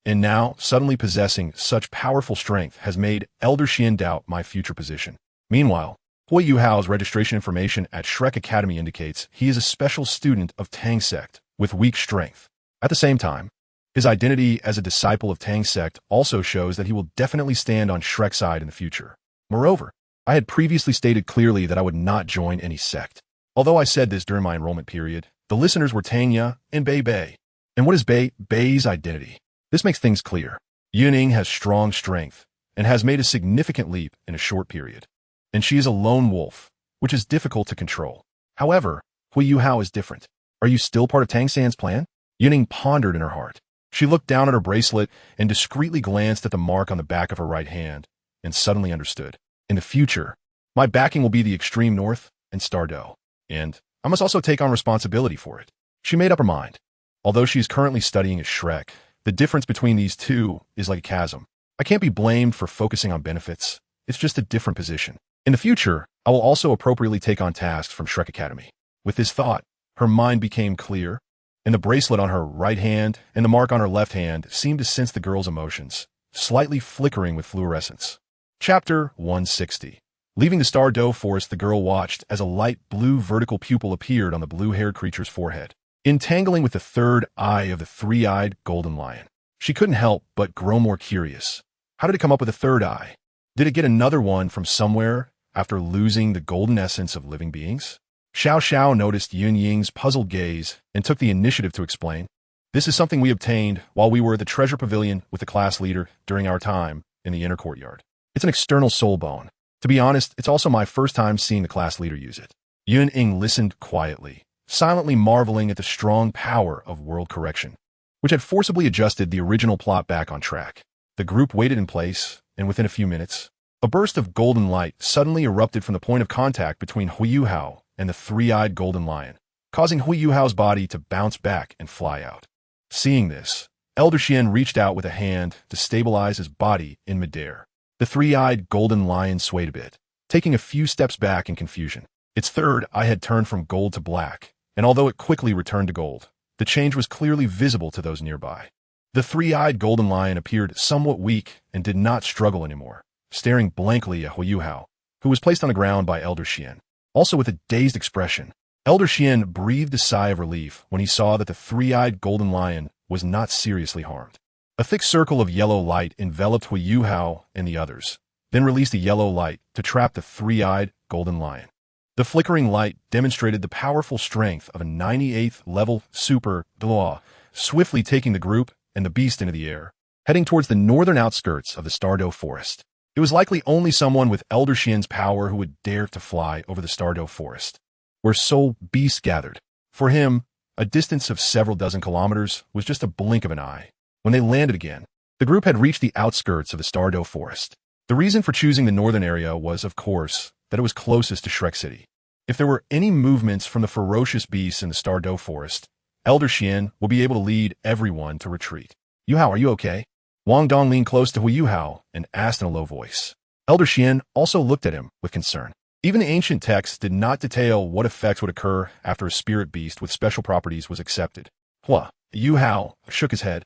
and now suddenly possessing such powerful strength has made Elder Xian doubt my future position. Meanwhile, Hui Yuhao's registration information at Shrek Academy indicates he is a special student of Tang Sect with weak strength. At the same time, his identity as a disciple of Tang Sect also shows that he will definitely stand on Shrek's side in the future. Moreover, I had previously stated clearly that I would not join any sect. Although I said this during my enrollment period, the listeners were Tanya and Bei Bei. And what is Bei's identity? This makes things clear. Yun Ying has strong strength and has made a significant leap in a short period. And she is a lone wolf, which is difficult to control. However, Hui Yuhao is different. Are you still part of Tang San's plan? Yun Ying pondered in her heart. She looked down at her bracelet and discreetly glanced at the mark on the back of her right hand, and suddenly understood. In the future, my backing will be the extreme north and Stardo, and I must also take on responsibility for it. She made up her mind. Although she is currently studying as Shrek, the difference between these two is like a chasm. I can't be blamed for focusing on benefits. It's just a different position. In the future, I will also appropriately take on tasks from Shrek Academy. With this thought, her mind became clear, and the bracelet on her right hand and the mark on her left hand seemed to sense the girl's emotions, slightly flickering with fluorescence. Chapter 160. Leaving the Douluo forest, the girl watched as a light blue vertical pupil appeared on the blue-haired creature's forehead, entangling with the third eye of the three-eyed golden lion. She couldn't help but grow more curious. How did it come up with a third eye? Did it get another one from somewhere after losing the golden essence of living beings? Xiao Xiao noticed Yun Ying's puzzled gaze and took the initiative to explain. This is something we obtained while we were at the treasure pavilion with the class leader during our time in the inner courtyard. It's an external soul bone. To be honest, it's also my first time seeing the class leader use it. Yun Ying listened quietly, silently marveling at the strong power of world correction, which had forcibly adjusted the original plot back on track. The group waited in place, and within a few minutes, a burst of golden light suddenly erupted from the point of contact between Hui Yuhao and the three-eyed golden lion, causing Hui Yuhao's body to bounce back and fly out. Seeing this, Elder Xian reached out with a hand to stabilize his body in midair. The three-eyed golden lion swayed a bit, taking a few steps back in confusion. Its third eye had turned from gold to black, and although it quickly returned to gold, the change was clearly visible to those nearby. The three-eyed golden lion appeared somewhat weak and did not struggle anymore, staring blankly at Hui Yuhao, who was placed on the ground by Elder Xian. Also with a dazed expression, Elder Xian breathed a sigh of relief when he saw that the three-eyed golden lion was not seriously harmed. A thick circle of yellow light enveloped Hui Yuhao and the others, then released a yellow light to trap the three-eyed golden lion. The flickering light demonstrated the powerful strength of a 98th level super Douluo, swiftly taking the group and the beast into the air, heading towards the northern outskirts of the Douluo forest. It was likely only someone with Elder Xian's power who would dare to fly over the Douluo forest, where soul beasts gathered. For him, a distance of several dozen kilometers was just a blink of an eye. When they landed again, the group had reached the outskirts of the Douluo forest. The reason for choosing the northern area was, of course, that it was closest to Shrek City. If there were any movements from the ferocious beasts in the Douluo forest, Elder Xian will be able to lead everyone to retreat. Yuhao, are you okay? Wang Dong leaned close to Hui Yuhao and asked in a low voice. Elder Xian also looked at him with concern. Even the ancient texts did not detail what effects would occur after a spirit beast with special properties was accepted. Hua. Yuhao shook his head,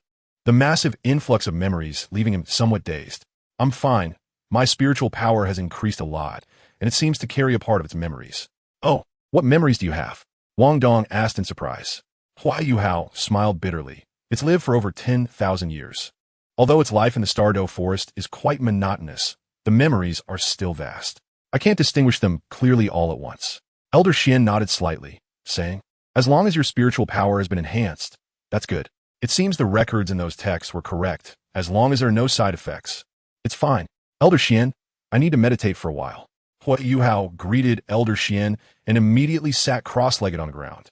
the massive influx of memories leaving him somewhat dazed. I'm fine. My spiritual power has increased a lot, and it seems to carry a part of its memories. Oh, what memories do you have? Wang Dong asked in surprise. Hua Yuhao smiled bitterly. It's lived for over 10,000 years. Although its life in the Douluo forest is quite monotonous, the memories are still vast. I can't distinguish them clearly all at once. Elder Xian nodded slightly, saying, as long as your spiritual power has been enhanced, that's good. It seems the records in those texts were correct, as long as there are no side effects. It's fine. Elder Xian, I need to meditate for a while. Hua Yuhao greeted Elder Xian and immediately sat cross-legged on the ground.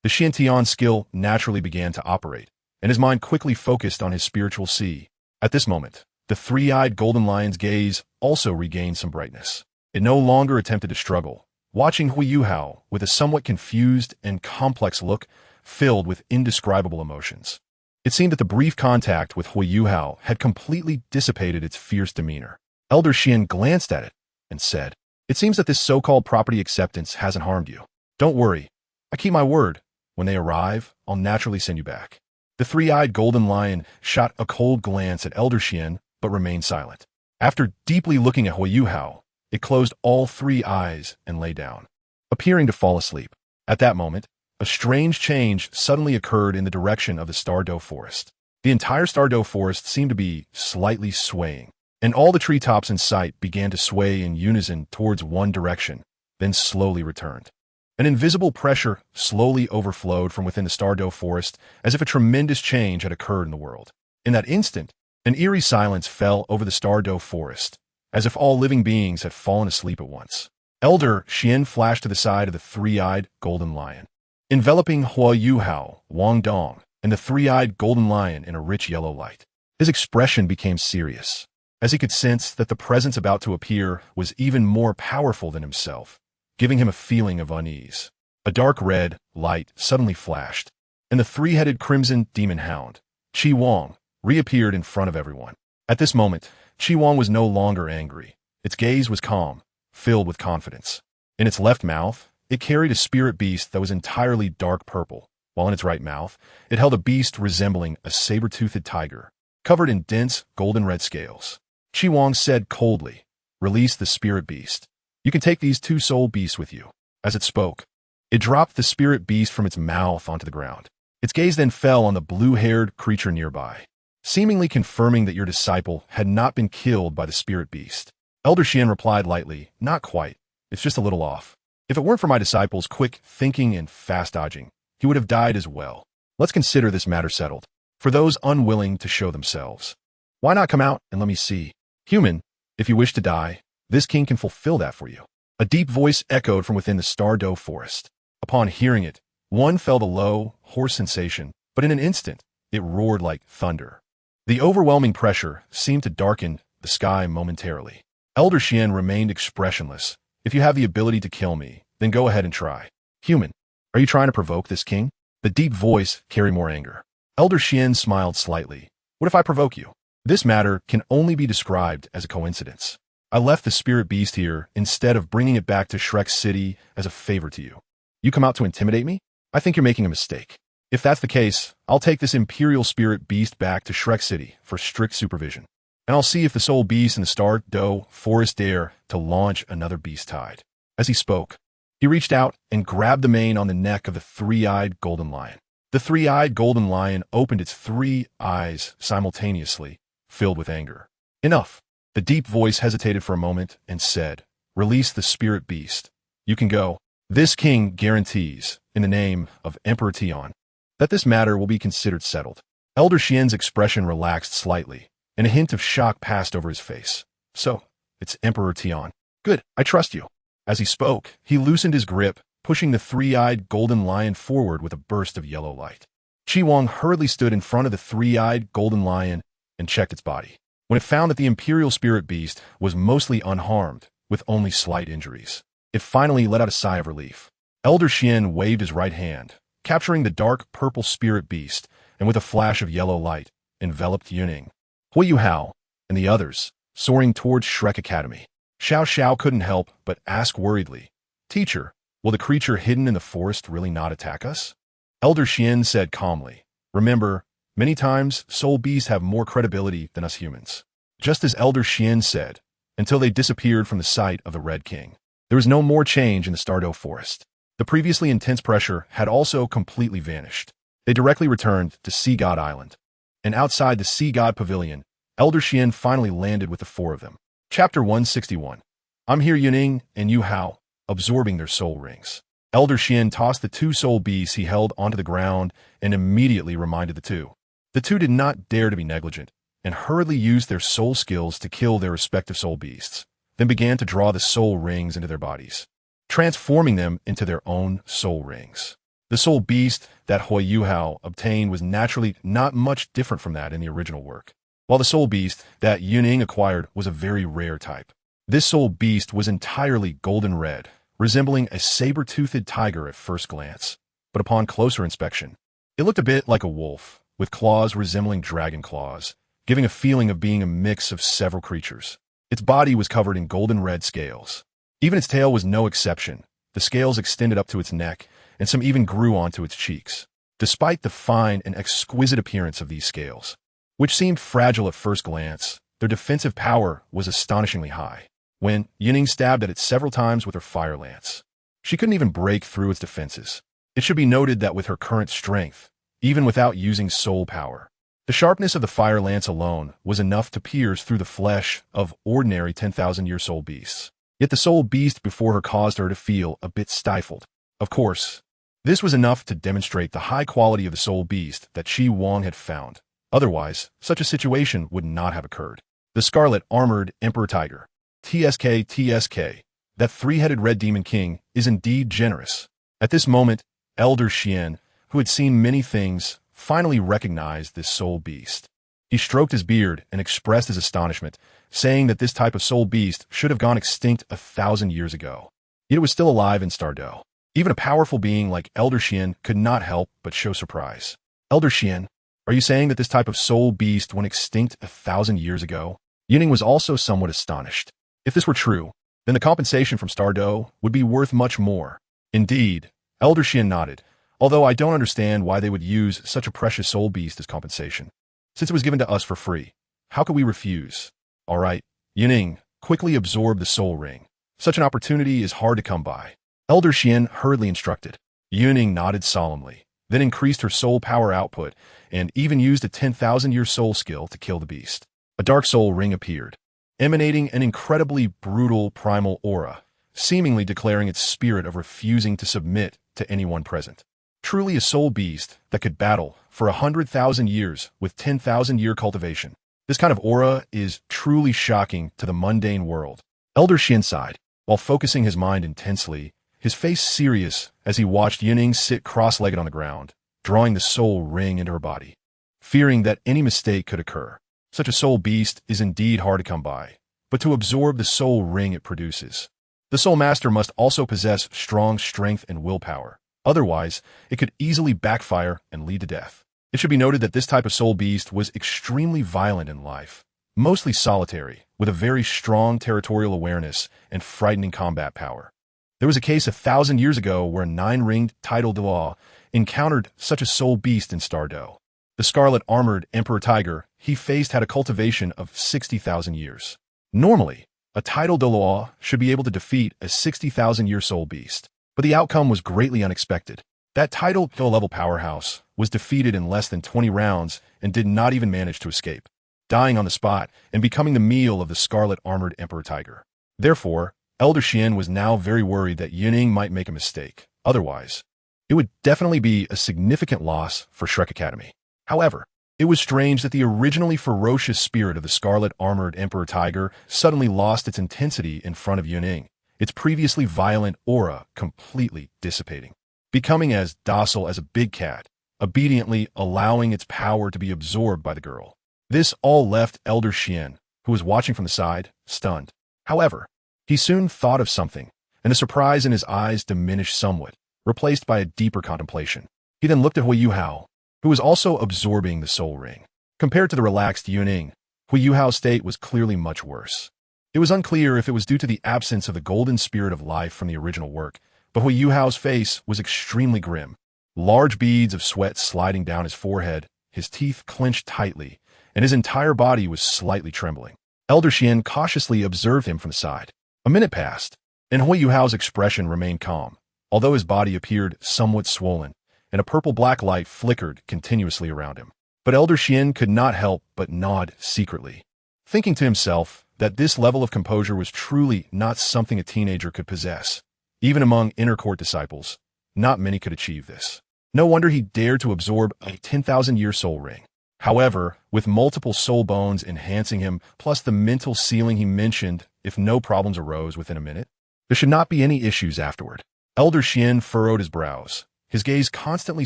The Xiantian skill naturally began to operate, and his mind quickly focused on his spiritual sea. At this moment, The three-eyed golden lion's gaze also regained some brightness. It no longer attempted to struggle, watching Hui Yuhao with a somewhat confused and complex look filled with indescribable emotions. It seemed that the brief contact with Hui Yuhao had completely dissipated its fierce demeanor. Elder Xian glanced at it and said, "It seems that this so-called property acceptance hasn't harmed you. Don't worry. I keep my word. When they arrive, I'll naturally send you back." The three-eyed golden lion shot a cold glance at Elder Xian, but remained silent. After deeply looking at Hui Yuhao, it closed all three eyes and lay down, appearing to fall asleep. At that moment, a strange change suddenly occurred in the direction of the Douluo forest. The entire Douluo forest seemed to be slightly swaying, and all the treetops in sight began to sway in unison towards one direction, then slowly returned. An invisible pressure slowly overflowed from within the Douluo forest as if a tremendous change had occurred in the world. In that instant, an eerie silence fell over the Douluo forest, as if all living beings had fallen asleep at once. Elder Xian flashed to the side of the three-eyed golden lion, enveloping Hui Yuhao, Wang Dong, and the three-eyed golden lion in a rich yellow light. His expression became serious, as he could sense that the presence about to appear was even more powerful than himself, giving him a feeling of unease. A dark red light suddenly flashed, and the three-headed crimson demon hound, Qi Wang, reappeared in front of everyone. At this moment, Qi Wang was no longer angry. Its gaze was calm, filled with confidence. In its left mouth, it carried a spirit beast that was entirely dark purple, while in its right mouth, it held a beast resembling a saber-toothed tiger, covered in dense golden-red scales. Qi Wang said coldly, "Release the spirit beast. You can take these two soul beasts with you." As it spoke, it dropped the spirit beast from its mouth onto the ground. Its gaze then fell on the blue-haired creature nearby, seemingly confirming that your disciple had not been killed by the spirit beast. Elder Xian replied lightly, "Not quite. It's just a little off. If it weren't for my disciple's quick thinking and fast dodging, he would have died as well. Let's consider this matter settled. For those unwilling to show themselves, why not come out and let me see? Human, if you wish to die, this king can fulfill that for you." A deep voice echoed from within the Douluo forest. Upon hearing it, one felt a low, hoarse sensation, but in an instant, it roared like thunder. The overwhelming pressure seemed to darken the sky momentarily. Elder Xian remained expressionless. "If you have the ability to kill me, then go ahead and try. Human, are you trying to provoke this king?" The deep voice carried more anger. Elder Xian smiled slightly. "What if I provoke you? This matter can only be described as a coincidence. I left the spirit beast here instead of bringing it back to Shrek City as a favor to you. You come out to intimidate me? I think you're making a mistake. If that's the case, I'll take this imperial spirit beast back to Shrek City for strict supervision. And I'll see if the soul beast in the Douluo forest dare to launch another beast tide." As he spoke, he reached out and grabbed the mane on the neck of the three-eyed golden lion. The three-eyed golden lion opened its three eyes simultaneously, filled with anger. "Enough." The deep voice hesitated for a moment and said, "Release the spirit beast. You can go. This king guarantees, in the name of Emperor Tian, that this matter will be considered settled." Elder Xian's expression relaxed slightly, and a hint of shock passed over his face. "So, it's Emperor Tian. Good, I trust you." As he spoke, he loosened his grip, pushing the three-eyed golden lion forward with a burst of yellow light. Qi Wang hurriedly stood in front of the three-eyed golden lion and checked its body. When it found that the imperial spirit beast was mostly unharmed, with only slight injuries, it finally let out a sigh of relief. Elder Xian waved his right hand, capturing the dark purple spirit beast, and with a flash of yellow light, enveloped Yun Ying, Hui Yuhao, and the others, soaring towards Shrek Academy. Xiao Xiao couldn't help but ask worriedly, "Teacher, will the creature hidden in the forest really not attack us?" Elder Xian said calmly, "Remember, many times soul beasts have more credibility than us humans." Just as Elder Xian said, until they disappeared from the sight of the Red King, there was no more change in the Douluo forest. The previously intense pressure had also completely vanished. They directly returned to Sea God Island. And outside the Sea God Pavilion, Elder Xian finally landed with the four of them. Chapter 161. I'm here, Yun Ying and Yu Hao, absorbing their soul rings. Elder Xian tossed the two soul beasts he held onto the ground and immediately reminded the two. The two did not dare to be negligent, and hurriedly used their soul skills to kill their respective soul beasts, then began to draw the soul rings into their bodies, transforming them into their own soul rings. The soul beast that Hui Yuhao obtained was naturally not much different from that in the original work. while the soul beast that Yun Ying acquired was a very rare type. This soul beast was entirely golden red, resembling a saber-toothed tiger at first glance. But upon closer inspection, it looked a bit like a wolf, with claws resembling dragon claws, giving a feeling of being a mix of several creatures. Its body was covered in golden red scales. Even its tail was no exception. The scales extended up to its neck, and some even grew onto its cheeks. Despite the fine and exquisite appearance of these scales, which seemed fragile at first glance, their defensive power was astonishingly high. When Yun Ying stabbed at it several times with her fire lance, she couldn't even break through its defenses. It should be noted that with her current strength, even without using soul power, the sharpness of the fire lance alone was enough to pierce through the flesh of ordinary 10,000-year soul beasts. Yet the soul beast before her caused her to feel a bit stifled. Of course, this was enough to demonstrate the high quality of the soul beast that Qi Wang had found. Otherwise, such a situation would not have occurred. The Scarlet Armored Emperor Tiger, TSK, that three-headed red demon king, is indeed generous. At this moment, Elder Xian, who had seen many things, finally recognized this soul beast. He stroked his beard and expressed his astonishment, saying that this type of soul beast should have gone extinct 1,000 years ago. Yet it was still alive in Douluo. Even a powerful being like Elder Xian could not help but show surprise. Elder Xian, are you saying that this type of soul beast went extinct 1,000 years ago? Yun Ying was also somewhat astonished. If this were true, then the compensation from Douluo would be worth much more. Indeed, Elder Xian nodded, although I don't understand why they would use such a precious soul beast as compensation. Since it was given to us for free, how could we refuse? All right, Yun Ying, quickly absorb the soul ring. Such an opportunity is hard to come by. Elder Xian hurriedly instructed. Yun Ying nodded solemnly, then increased her soul power output and even used a 10,000-year soul skill to kill the beast. A dark soul ring appeared, emanating an incredibly brutal primal aura, seemingly declaring its spirit of refusing to submit to anyone present. Truly a soul beast that could battle for 100,000 years with 10,000-year cultivation. This kind of aura is truly shocking to the mundane world. Elder Xian sighed, while focusing his mind intensely, his face serious as he watched Yun Ying sit cross-legged on the ground, drawing the soul ring into her body. Fearing that any mistake could occur, such a soul beast is indeed hard to come by, but to absorb the soul ring it produces. The soul master must also possess strong strength and willpower. Otherwise, it could easily backfire and lead to death. It should be noted that this type of soul beast was extremely violent in life, mostly solitary, with a very strong territorial awareness and frightening combat power. There was a case 1,000 years ago where a 9-ringed toDouluo encountered such a soul beast in Douluo. The Scarlet Armored Emperor Tiger he faced had a cultivation of 60,000 years. Normally, a toDouluo should be able to defeat a 60,000-year soul beast, but the outcome was greatly unexpected. That toDouluo-level powerhouse was defeated in less than 20 rounds and did not even manage to escape, dying on the spot and becoming the meal of the Scarlet Armored Emperor Tiger. Therefore, Elder Xian was now very worried that Yun Ying might make a mistake. Otherwise, it would definitely be a significant loss for Shrek Academy. However, it was strange that the originally ferocious spirit of the Scarlet Armored Emperor Tiger suddenly lost its intensity in front of Yun Ying, its previously violent aura completely dissipating, becoming as docile as a big cat, obediently allowing its power to be absorbed by the girl. This all left Elder Xian, who was watching from the side, stunned. However, he soon thought of something, and the surprise in his eyes diminished somewhat, replaced by a deeper contemplation. He then looked at Hui Yuhao, who was also absorbing the soul ring. Compared to the relaxed Yun Ying, Hui Yuhao's state was clearly much worse. It was unclear if it was due to the absence of the golden spirit of life from the original work, but Hui Yuhao's face was extremely grim. Large beads of sweat sliding down his forehead, his teeth clenched tightly, and his entire body was slightly trembling. Elder Xian cautiously observed him from the side. A minute passed, and Hui Yuhao's expression remained calm, although his body appeared somewhat swollen, and a purple-black light flickered continuously around him. But Elder Xian could not help but nod secretly, thinking to himself that this level of composure was truly not something a teenager could possess. Even among inner court disciples, not many could achieve this. No wonder he dared to absorb a 10,000-year soul ring. However, with multiple soul bones enhancing him, plus the mental ceiling he mentioned, if no problems arose within a minute, there should not be any issues afterward. Elder Xian furrowed his brows, his gaze constantly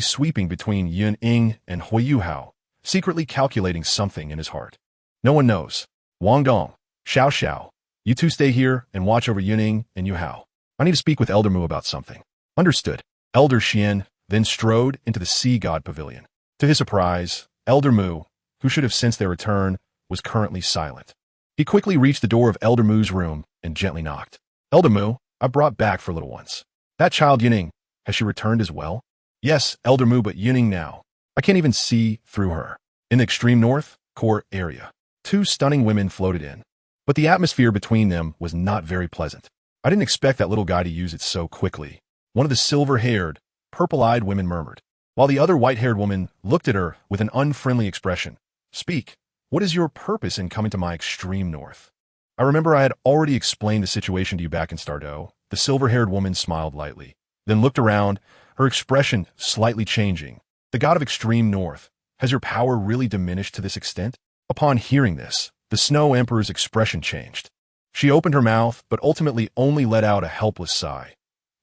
sweeping between Yun Ying and Hui Yuhao, secretly calculating something in his heart. No one knows. Wang Dong, Xiao Xiao, you two stay here and watch over Yun Ying and Yu Hao. I need to speak with Elder Mu about something. Understood. Elder Xian then strode into the Sea God Pavilion. To his surprise, Elder Mu, who should have sensed their return, was currently silent. He quickly reached the door of Elder Mu's room and gently knocked. Elder Mu, I brought back for little ones. That child Yun Ying, has she returned as well? Yes, Elder Mu, but Yun Ying now. I can't even see through her. In the extreme north, core area, two stunning women floated in. But the atmosphere between them was not very pleasant. I didn't expect that little guy to use it so quickly. One of the silver-haired, purple-eyed women murmured, while the other white-haired woman looked at her with an unfriendly expression. Speak. What is your purpose in coming to my extreme north? I remember I had already explained the situation to you back in Stardew. The silver-haired woman smiled lightly, then looked around, her expression slightly changing. The god of extreme north, has your power really diminished to this extent? Upon hearing this, the Snow Emperor's expression changed. She opened her mouth, but ultimately only let out a helpless sigh.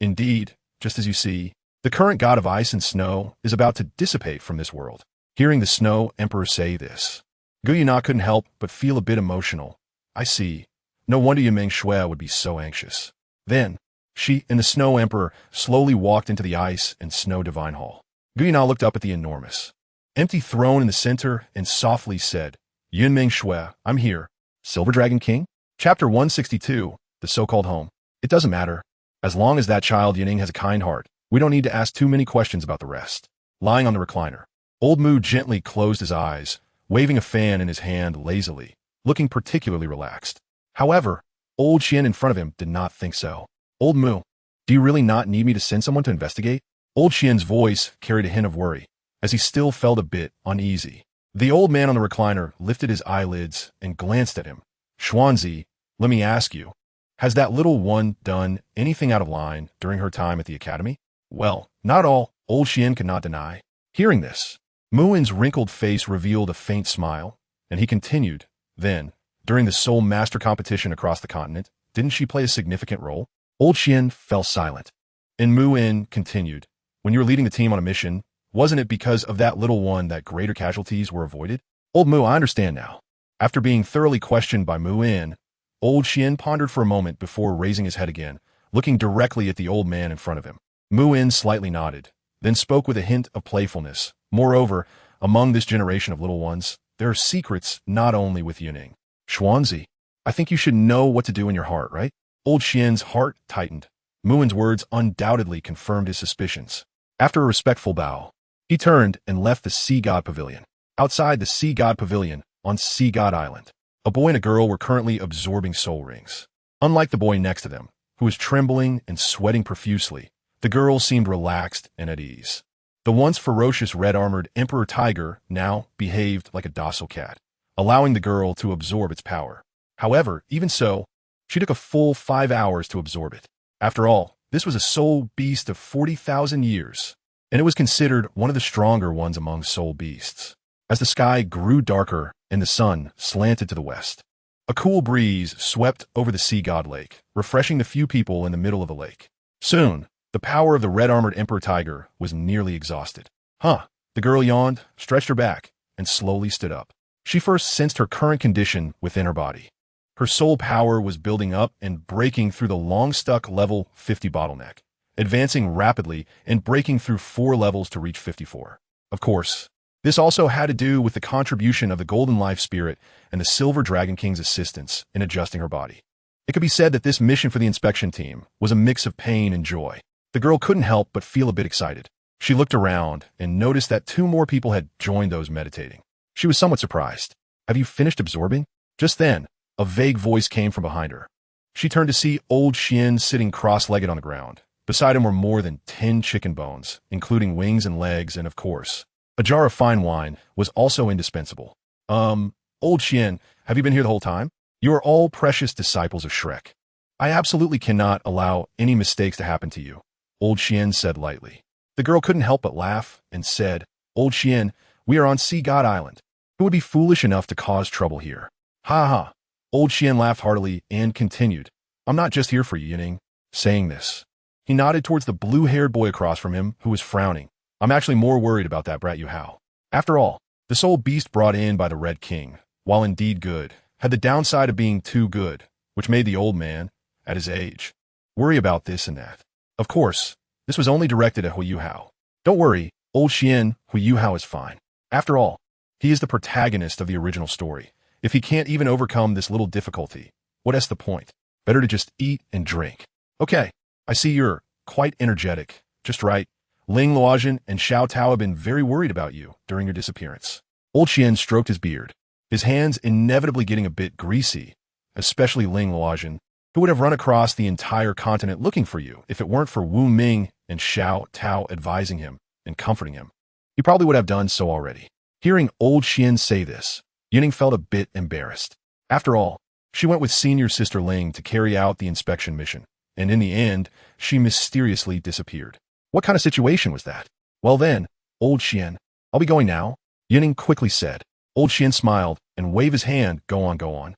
Indeed, just as you see, the current god of ice and snow is about to dissipate from this world. Hearing the Snow Emperor say this, Guyuna couldn't help but feel a bit emotional. I see. No wonder Yun-Ming-However would be so anxious. Then, she and the Snow Emperor slowly walked into the Ice and Snow Divine Hall. Guyuna looked up at the enormous, empty throne in the center and softly said, Yun-Ming-However, I'm here. Silver Dragon King? Chapter 162, the so-called home. It doesn't matter. As long as that child Yun Ying has a kind heart, we don't need to ask too many questions about the rest. Lying on the recliner, Old Mu gently closed his eyes, waving a fan in his hand lazily, looking particularly relaxed. However, Old Xian in front of him did not think so. Old Mu, do you really not need me to send someone to investigate? Old Xian's voice carried a hint of worry, as he still felt a bit uneasy. The old man on the recliner lifted his eyelids and glanced at him. Xuanzi, let me ask you, has that little one done anything out of line during her time at the academy? Well, not all, Old Xian could not deny. Hearing this, Muin's wrinkled face revealed a faint smile, and he continued, then, during the Soul Master competition across the continent, didn't she play a significant role? Old Xian fell silent, and Muin continued, when you were leading the team on a mission, wasn't it because of that little one that greater casualties were avoided? Old Mu, I understand now. After being thoroughly questioned by Muin, Old Xian pondered for a moment before raising his head again, looking directly at the old man in front of him. Muin slightly nodded, then spoke with a hint of playfulness. Moreover, among this generation of little ones, there are secrets not only with Yun Ying. Xuanzi, I think you should know what to do in your heart, right? Old Xian's heart tightened. Muin's words undoubtedly confirmed his suspicions. After a respectful bow, he turned and left the Sea God Pavilion. Outside the Sea God Pavilion, on Sea God Island, a boy and a girl were currently absorbing soul rings. Unlike the boy next to them, who was trembling and sweating profusely, the girl seemed relaxed and at ease. The once ferocious red-armored Emperor Tiger now behaved like a docile cat, allowing the girl to absorb its power. However, even so, she took a full 5 hours to absorb it. After all, this was a soul beast of 40,000 years, and it was considered one of the stronger ones among soul beasts. As the sky grew darker and the sun slanted to the west, a cool breeze swept over the Sea God Lake, refreshing the few people in the middle of the lake. Soon, the power of the red-armored Emperor Tiger was nearly exhausted. The girl yawned, stretched her back, and slowly stood up. She first sensed her current condition within her body. Her soul power was building up and breaking through the long-stuck level 50 bottleneck, advancing rapidly and breaking through 4 levels to reach 54. Of course, this also had to do with the contribution of the Golden Life Spirit and the Silver Dragon King's assistance in adjusting her body. It could be said that this mission for the inspection team was a mix of pain and joy. The girl couldn't help but feel a bit excited. She looked around and noticed that 2 more people had joined those meditating. She was somewhat surprised. Have you finished absorbing? Just then, a vague voice came from behind her. She turned to see Old Xian sitting cross-legged on the ground. Beside him were more than 10 chicken bones, including wings and legs, and of course, a jar of fine wine was also indispensable. Old Xian, have you been here the whole time? You are all precious disciples of Shrek. I absolutely cannot allow any mistakes to happen to you, Old Xian said lightly. The girl couldn't help but laugh and said, Old Xian, we are on Sea God Island. Who would be foolish enough to cause trouble here? Ha ha. Old Xian laughed heartily and continued, I'm not just here for you, Yun Ying. Saying this, he nodded towards the blue-haired boy across from him who was frowning. I'm actually more worried about that brat Yu Hao. After all, the soul beast brought in by the Red King while indeed good, had the downside of being too good, which made the old man, at his age, worry about this and that. Of course, this was only directed at Hu Yuhao. Don't worry, old Xian Hu Yuhao is fine. After all, he is the protagonist of the original story. If he can't even overcome this little difficulty, what's the point? Better to just eat and drink. Okay, I see you're quite energetic. Just right. Ling Luozhen and Xiao Tao have been very worried about you during your disappearance. Old Xian stroked his beard, his hands inevitably getting a bit greasy, especially Ling Luozhen, who would have run across the entire continent looking for you if it weren't for Wu Ming and Xiao Tao advising him and comforting him. He probably would have done so already. Hearing old Xian say this, Yun Ying felt a bit embarrassed. After all, she went with senior sister Ling to carry out the inspection mission, and in the end, she mysteriously disappeared. What kind of situation was that? Well then, old Xian, I'll be going now, Yun Ying quickly said. Old Xian smiled and waved his hand. Go on, go on.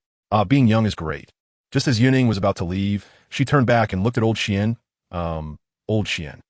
Being young is great. Just as Yun Ying was about to leave, she turned back and looked at old Xian. Old Xian.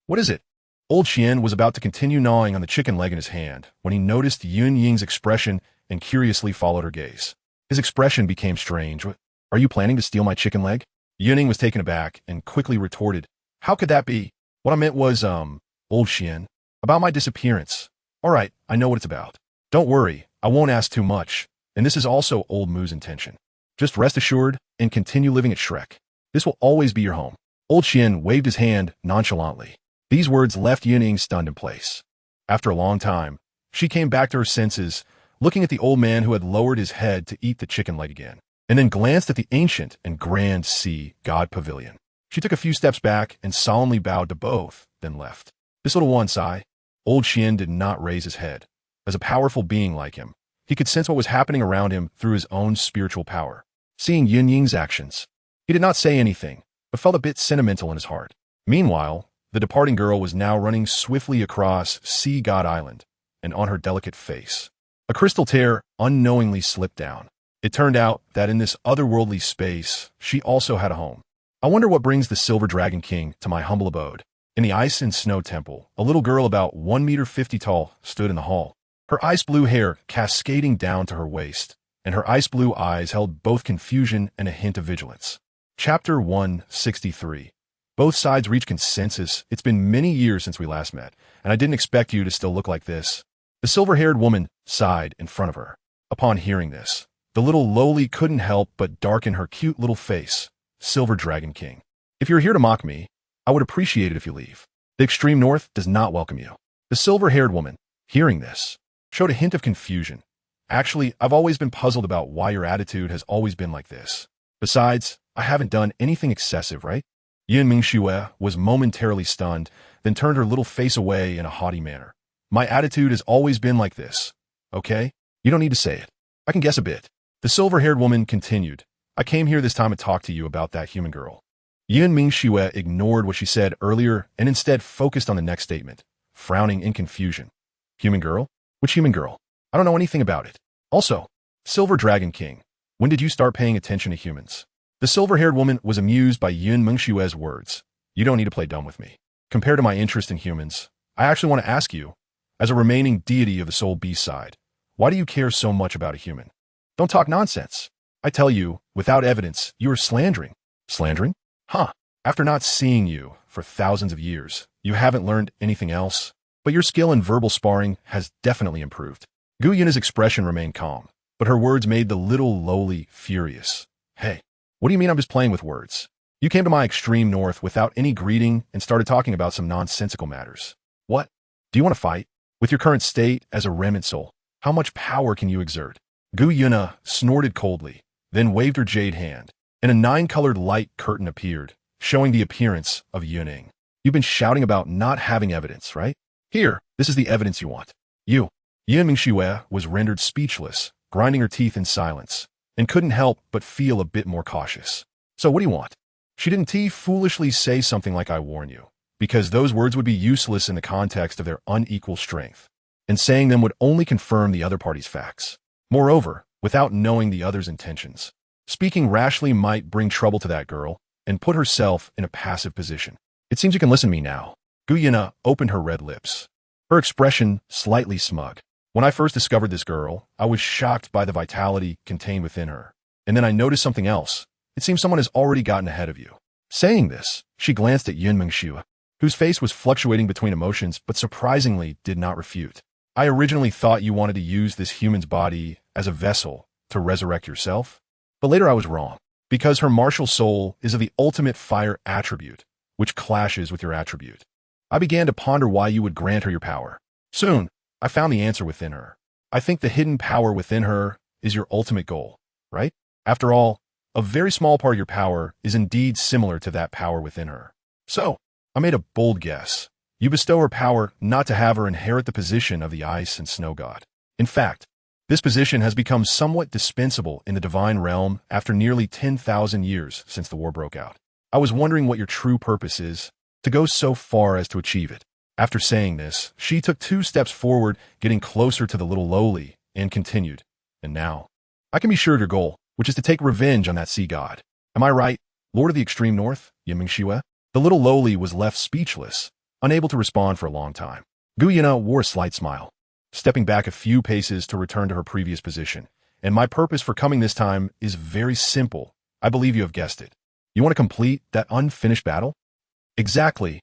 What is it? Old Xian was about to continue gnawing on the chicken leg in his hand when he noticed Yun Ying's expression and curiously followed her gaze. His expression became strange. Are you planning to steal my chicken leg? Yun Ying was taken aback and quickly retorted, how could that be? What I meant was, old Xian, about my disappearance. All right, I know what it's about. Don't worry, I won't ask too much, and this is also old Mu's intention. Just rest assured and continue living at Shrek. This will always be your home. Old Xian waved his hand nonchalantly. These words left Yun Ying stunned in place. After a long time, she came back to her senses, looking at the old man who had lowered his head to eat the chicken leg again, and then glanced at the ancient and grand sea god pavilion. She took a few steps back and solemnly bowed to both, then left. This little one sigh. Old Xian did not raise his head. As a powerful being like him, he could sense what was happening around him through his own spiritual power. Seeing Yun Ying's actions, he did not say anything, but felt a bit sentimental in his heart. Meanwhile, the departing girl was now running swiftly across Sea God Island, and on her delicate face, a crystal tear unknowingly slipped down. It turned out that in this otherworldly space, she also had a home. I wonder what brings the Silver Dragon King to my humble abode. In the Ice and Snow Temple, a little girl about 1.50 meters tall stood in the hall, her ice blue hair cascading down to her waist, and her ice blue eyes held both confusion and a hint of vigilance. Chapter 163. Both sides reached consensus. It's been many years since we last met, and I didn't expect you to still look like this. The silver-haired woman sighed in front of her. Upon hearing this, the little lowly couldn't help but darken her cute little face. Silver Dragon King. If you're here to mock me, I would appreciate it if you leave. The extreme north does not welcome you. The silver-haired woman, hearing this, showed a hint of confusion. Actually, I've always been puzzled about why your attitude has always been like this. Besides, I haven't done anything excessive, right? Yun Mingxue was momentarily stunned, then turned her little face away in a haughty manner. My attitude has always been like this. Okay? You don't need to say it. I can guess a bit. The silver-haired woman continued. I came here this time to talk to you about that human girl. Yun Mingxue ignored what she said earlier and instead focused on the next statement, frowning in confusion. Human girl? Which human girl? I don't know anything about it. Also, Silver Dragon King, when did you start paying attention to humans? The silver-haired woman was amused by Yun Mingxue's words. You don't need to play dumb with me. Compared to my interest in humans, I actually want to ask you, as a remaining deity of the soul beast side, why do you care so much about a human? Don't talk nonsense. I tell you, without evidence, you are slandering. Slandering? Huh. After not seeing you for thousands of years, you haven't learned anything else, but your skill in verbal sparring has definitely improved. Gu Yuna's expression remained calm, but her words made the little lowly furious. Hey, what do you mean I'm just playing with words? You came to my extreme north without any greeting and started talking about some nonsensical matters. What? Do you want to fight? With your current state as a remnant soul, how much power can you exert? Gu Yuna snorted coldly, then waved her jade hand, and a 9-colored light curtain appeared, showing the appearance of Yun Ying. You've been shouting about not having evidence, right? Here, this is the evidence you want. You. Yun Mingxue was rendered speechless, grinding her teeth in silence, and couldn't help but feel a bit more cautious. So what do you want? She didn't foolishly say something like I warn you, because those words would be useless in the context of their unequal strength, and saying them would only confirm the other party's facts. Moreover, without knowing the other's intentions, speaking rashly might bring trouble to that girl and put herself in a passive position. It seems you can listen to me now. Gu Yuna opened her red lips, her expression slightly smug. When I first discovered this girl, I was shocked by the vitality contained within her. And then I noticed something else. It seems someone has already gotten ahead of you. Saying this, she glanced at Yun Ying.However, whose face was fluctuating between emotions but surprisingly did not refute. I originally thought you wanted to use this human's body as a vessel to resurrect yourself, but later I was wrong, because her martial soul is of the ultimate fire attribute, which clashes with your attribute. I began to ponder why you would grant her your power. Soon, I found the answer within her. I think the hidden power within her is your ultimate goal, right? After all, a very small part of your power is indeed similar to that power within her. So, I made a bold guess. You bestow her power not to have her inherit the position of the ice and snow god. In fact, this position has become somewhat dispensable in the divine realm after nearly 10,000 years since the war broke out. I was wondering what your true purpose is, to go so far as to achieve it. After saying this, she took 2 steps forward, getting closer to the little lowly, and continued. And now, I can be sure of your goal, which is to take revenge on that sea god. Am I right, Lord of the Extreme North, Yun Ying.However? The little lowly was left speechless, unable to respond for a long time. Guyena wore a slight smile, stepping back a few paces to return to her previous position. And my purpose for coming this time is very simple. I believe you have guessed it. You want to complete that unfinished battle? Exactly.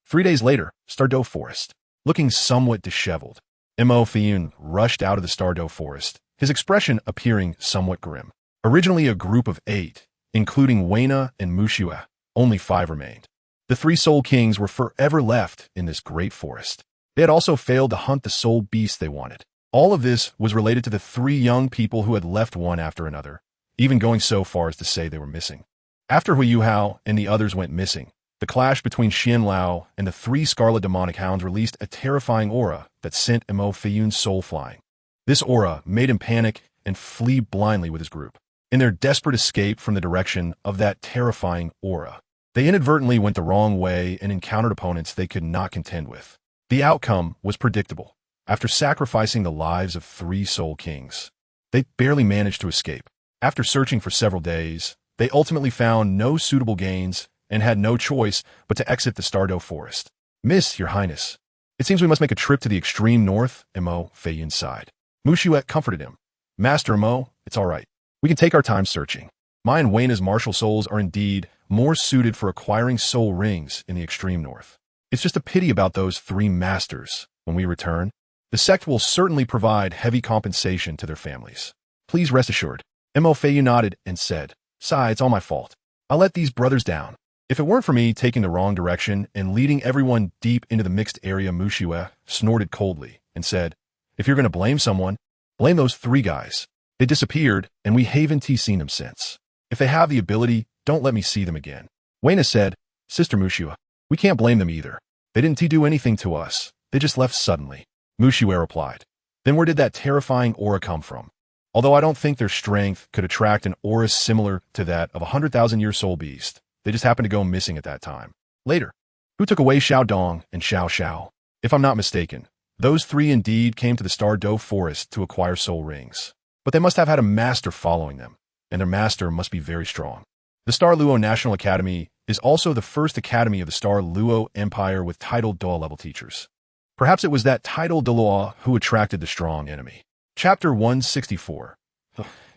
3 days later, Douluo Forest. Looking somewhat disheveled, Mo Feyun rushed out of the Douluo Forest, his expression appearing somewhat grim. Originally a group of 8, including Weina and Mushua, only 5 remained. The 3 soul kings were forever left in this great forest. They had also failed to hunt the soul beast they wanted. All of this was related to the 3 young people who had left one after another, even going so far as to say they were missing. After Hu Yuhao and the others went missing, the clash between Xian Lao and the 3 scarlet demonic hounds released a terrifying aura that sent Mo Feyun's soul flying. This aura made him panic and flee blindly with his group. In their desperate escape from the direction of that terrifying aura, they inadvertently went the wrong way and encountered opponents they could not contend with. The outcome was predictable. After sacrificing the lives of 3 soul kings, they barely managed to escape. After searching for several days, they ultimately found no suitable gains and had no choice but to exit the Douluo Forest. Miss, Your Highness, it seems we must make a trip to the extreme north, Mo Feyun sighed. Mushuet comforted him. Master Mo, it's all right. We can take our time searching. My and Weina's martial souls are indeed more suited for acquiring soul rings in the extreme north. It's just a pity about those 3 masters. When we return, the sect will certainly provide heavy compensation to their families. Please rest assured. Mo Feyun nodded and said, Sai, it's all my fault. I'll let these brothers down. If it weren't for me taking the wrong direction and leading everyone deep into the mixed area, Mushua snorted coldly and said, If you're going to blame someone, blame those 3 guys. They disappeared, and we haven't seen them since. If they have the ability, don't let me see them again. Weina said, Sister Mushua, we can't blame them either. They didn't do anything to us. They just left suddenly. Mushua replied. Then where did that terrifying aura come from? Although I don't think their strength could attract an aura similar to that of a 100,000-year soul beast, they just happened to go missing at that time. Later, who took away Xiao Dong and Xiao Xiao? If I'm not mistaken, those 3 indeed came to the Douluo Forest to acquire soul rings. But they must have had a master following them, and their master must be very strong. The Douluo National Academy is also the first academy of the Douluo Empire with titled Douluo-level teachers. Perhaps it was that titled Douluo who attracted the strong enemy. Chapter 164.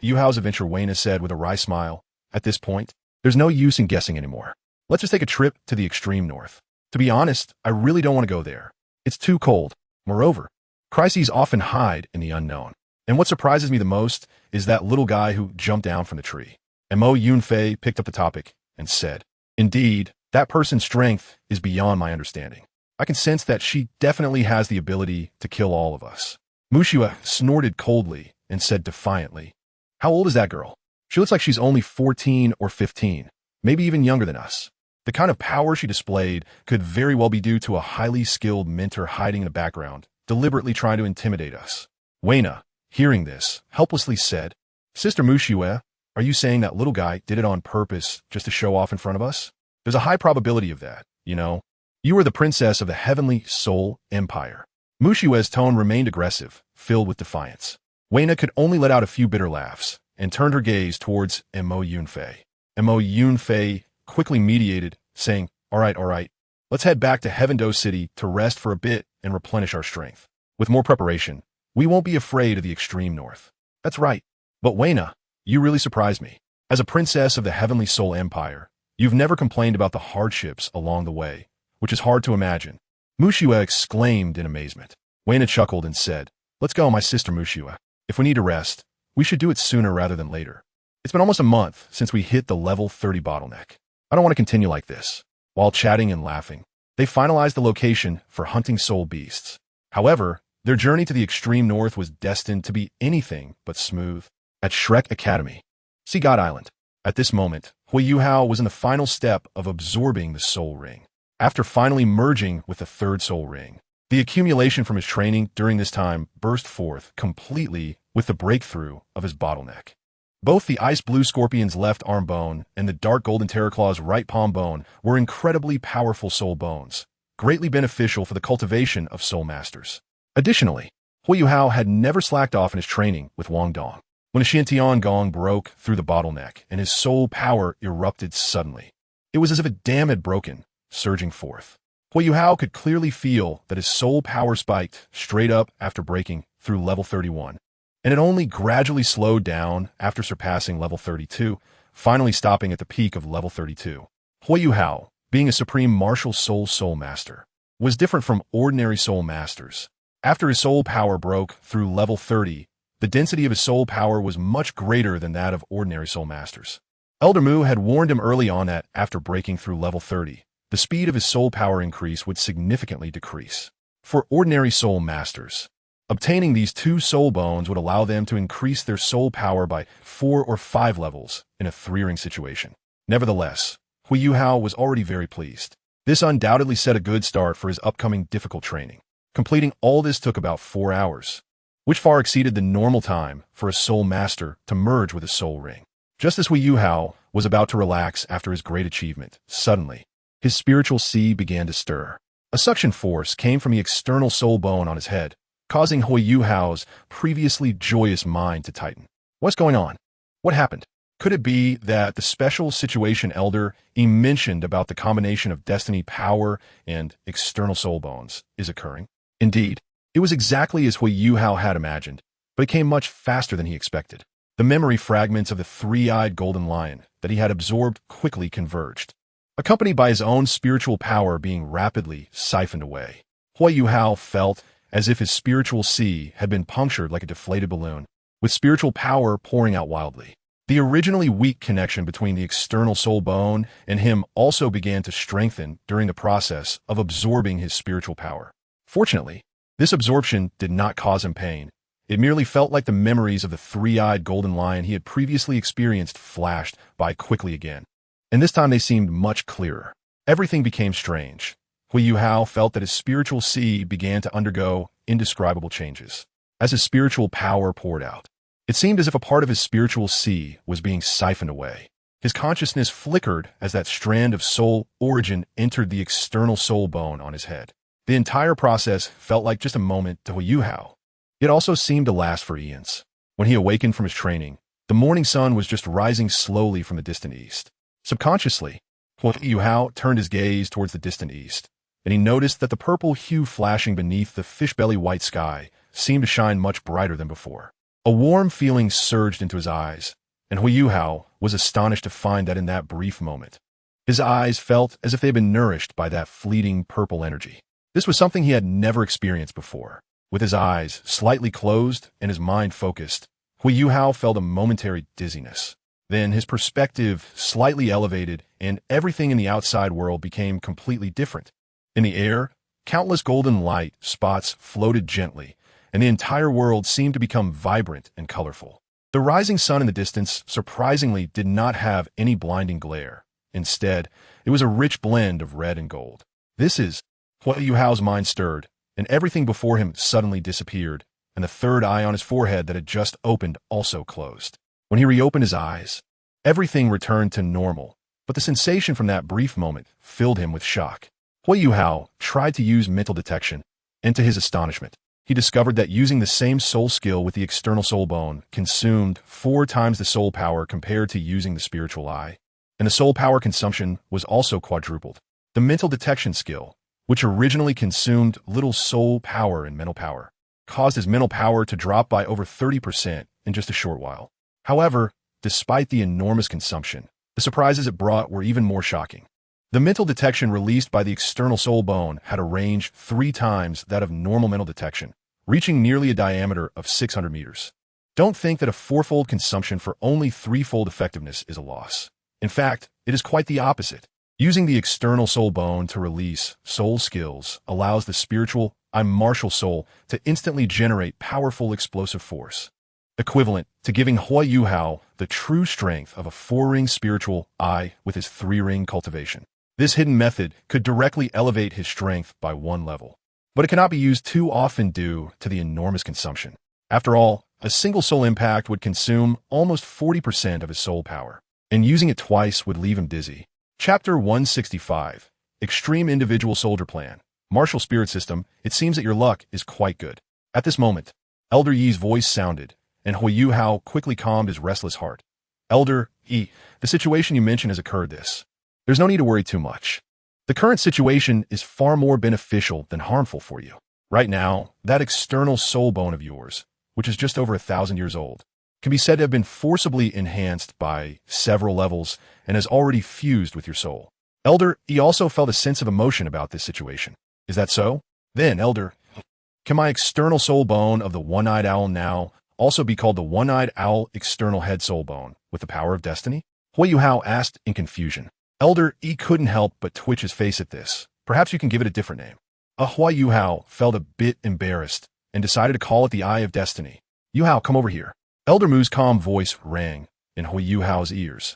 Yuhao's adventure, Weina said with a wry smile. At this point, there's no use in guessing anymore. Let's just take a trip to the extreme north. To be honest, I really don't want to go there. It's too cold. Moreover, crises often hide in the unknown. And what surprises me the most is that little guy who jumped down from the tree. And Mo Yunfei picked up the topic and said, Indeed, that person's strength is beyond my understanding. I can sense that she definitely has the ability to kill all of us. Mushua snorted coldly and said defiantly, How old is that girl? She looks like she's only 14 or 15, maybe even younger than us. The kind of power she displayed could very well be due to a highly skilled mentor hiding in the background, deliberately trying to intimidate us. Weina, hearing this, helplessly said, Sister Mushua, are you saying that little guy did it on purpose just to show off in front of us? There's a high probability of that, you know. You are the princess of the Heavenly Soul Empire. Mushua's tone remained aggressive, filled with defiance. Weina could only let out a few bitter laughs and turned her gaze towards Mo Yunfei. Mo Yunfei quickly mediated, saying, all right, let's head back to Heaven Do City to rest for a bit and replenish our strength. With more preparation, We won't be afraid of the extreme north. That's right. But Wayna, you really surprised me. As a princess of the Heavenly Soul Empire, you've never complained about the hardships along the way, which is hard to imagine. Mushiwa exclaimed in amazement. Wayna chuckled and said, "Let's go, my sister Mushiwa. If we need to rest, we should do it sooner rather than later. It's been almost a month since we hit the level 30 bottleneck. I don't want to continue like this." While chatting and laughing, they finalized the location for hunting soul beasts. However, their journey to the extreme north was destined to be anything but smooth. At Shrek Academy, Sea God Island. At this moment, Hui Yuhao was in the final step of absorbing the soul ring. After finally merging with the third soul ring, the accumulation from his training during this time burst forth completely with the breakthrough of his bottleneck. Both the ice blue scorpion's left arm bone and the dark golden terraclaw's right palm bone were incredibly powerful soul bones, greatly beneficial for the cultivation of soul masters. Additionally, Hui Yuhao had never slacked off in his training with Wang Dong. When a Shantian gong broke through the bottleneck and his soul power erupted suddenly, it was as if a dam had broken, surging forth. Hui Yuhao could clearly feel that his soul power spiked straight up after breaking through level 31, and it only gradually slowed down after surpassing level 32, finally stopping at the peak of level 32. Hui Yuhao, being a supreme martial soul master, was different from ordinary soul masters. After his soul power broke through level 30, the density of his soul power was much greater than that of ordinary soul masters. Elder Mu had warned him early on that after breaking through level 30, the speed of his soul power increase would significantly decrease. For ordinary soul masters, obtaining these two soul bones would allow them to increase their soul power by 4 or 5 levels in a 3-ring situation. Nevertheless, Hui Yuhao was already very pleased. This undoubtedly set a good start for his upcoming difficult training. Completing all this took about 4 hours, which far exceeded the normal time for a soul master to merge with a soul ring. Just as Hui Yuhao was about to relax after his great achievement, suddenly, his spiritual sea began to stir. A suction force came from the external soul bone on his head, causing Hui Yuhao's previously joyous mind to tighten. What's going on? What happened? Could it be that the special situation Elder E mentioned about the combination of destiny power and external soul bones is occurring? Indeed, it was exactly as Hui Yuhao had imagined, but it came much faster than he expected. The memory fragments of the three-eyed golden lion that he had absorbed quickly converged, accompanied by his own spiritual power being rapidly siphoned away. Hui Yuhao felt as if his spiritual sea had been punctured like a deflated balloon, with spiritual power pouring out wildly. The originally weak connection between the external soul bone and him also began to strengthen during the process of absorbing his spiritual power. Fortunately, this absorption did not cause him pain. It merely felt like the memories of the three-eyed golden lion he had previously experienced flashed by quickly again. And this time they seemed much clearer. Everything became strange. Hui Yuhao felt that his spiritual sea began to undergo indescribable changes. As his spiritual power poured out, it seemed as if a part of his spiritual sea was being siphoned away. His consciousness flickered as that strand of soul origin entered the external soul bone on his head. The entire process felt like just a moment to Hui Yuhao. It also seemed to last for eons. When he awakened from his training, the morning sun was just rising slowly from the distant east. Subconsciously, Hui Yuhao turned his gaze towards the distant east, and he noticed that the purple hue flashing beneath the fish-belly white sky seemed to shine much brighter than before. A warm feeling surged into his eyes, and Hui Yuhao was astonished to find that in that brief moment, his eyes felt as if they had been nourished by that fleeting purple energy. This was something he had never experienced before. With his eyes slightly closed and his mind focused, Hui Yuhao felt a momentary dizziness. Then his perspective slightly elevated and everything in the outside world became completely different. In the air, countless golden light spots floated gently, and the entire world seemed to become vibrant and colorful. The rising sun in the distance surprisingly did not have any blinding glare. Instead, it was a rich blend of red and gold. This is Hui Yuhao's mind stirred, and everything before him suddenly disappeared, and the third eye on his forehead that had just opened also closed. When he reopened his eyes, everything returned to normal, but the sensation from that brief moment filled him with shock. Hui Yuhao tried to use mental detection, and to his astonishment, he discovered that using the same soul skill with the external soul bone consumed 4 times the soul power compared to using the spiritual eye, and the soul power consumption was also quadrupled. The mental detection skill, which originally consumed little soul power and mental power, caused his mental power to drop by over 30% in just a short while. However, despite the enormous consumption, the surprises it brought were even more shocking. The mental detection released by the external soul bone had a range 3 times that of normal mental detection, reaching nearly a diameter of 600 meters. Don't think that a 4-fold consumption for only 3-fold effectiveness is a loss. In fact, it is quite the opposite. Using the external soul bone to release soul skills allows the spiritual, martial soul to instantly generate powerful explosive force, equivalent to giving Huayuhao the true strength of a 4-ring spiritual I with his 3-ring cultivation. This hidden method could directly elevate his strength by 1 level, but it cannot be used too often due to the enormous consumption. After all, a single soul impact would consume almost 40% of his soul power, and using it twice would leave him dizzy. Chapter 165, Extreme Individual Soldier Plan. Martial Spirit System, it seems that your luck is quite good. At this moment, Elder Yi's voice sounded, and Huayuhao quickly calmed his restless heart. Elder Yi, the situation you mentioned has occurred this. There's no need to worry too much. The current situation is far more beneficial than harmful for you. Right now, that external soul bone of yours, which is just over 1,000 years old, can be said to have been forcibly enhanced by several levels and has already fused with your soul. Elder Yi also felt a sense of emotion about this situation. Is that so? Then, Elder, can my external soul bone of the one-eyed owl now also be called the one-eyed owl external head soul bone with the power of destiny? Huayuhao asked in confusion. Elder Yi couldn't help but twitch his face at this. Perhaps you can give it a different name. Huayuhao felt a bit embarrassed and decided to call it the Eye of Destiny. Yuhao, come over here. Elder Mu's calm voice rang in Huayuhao's ears,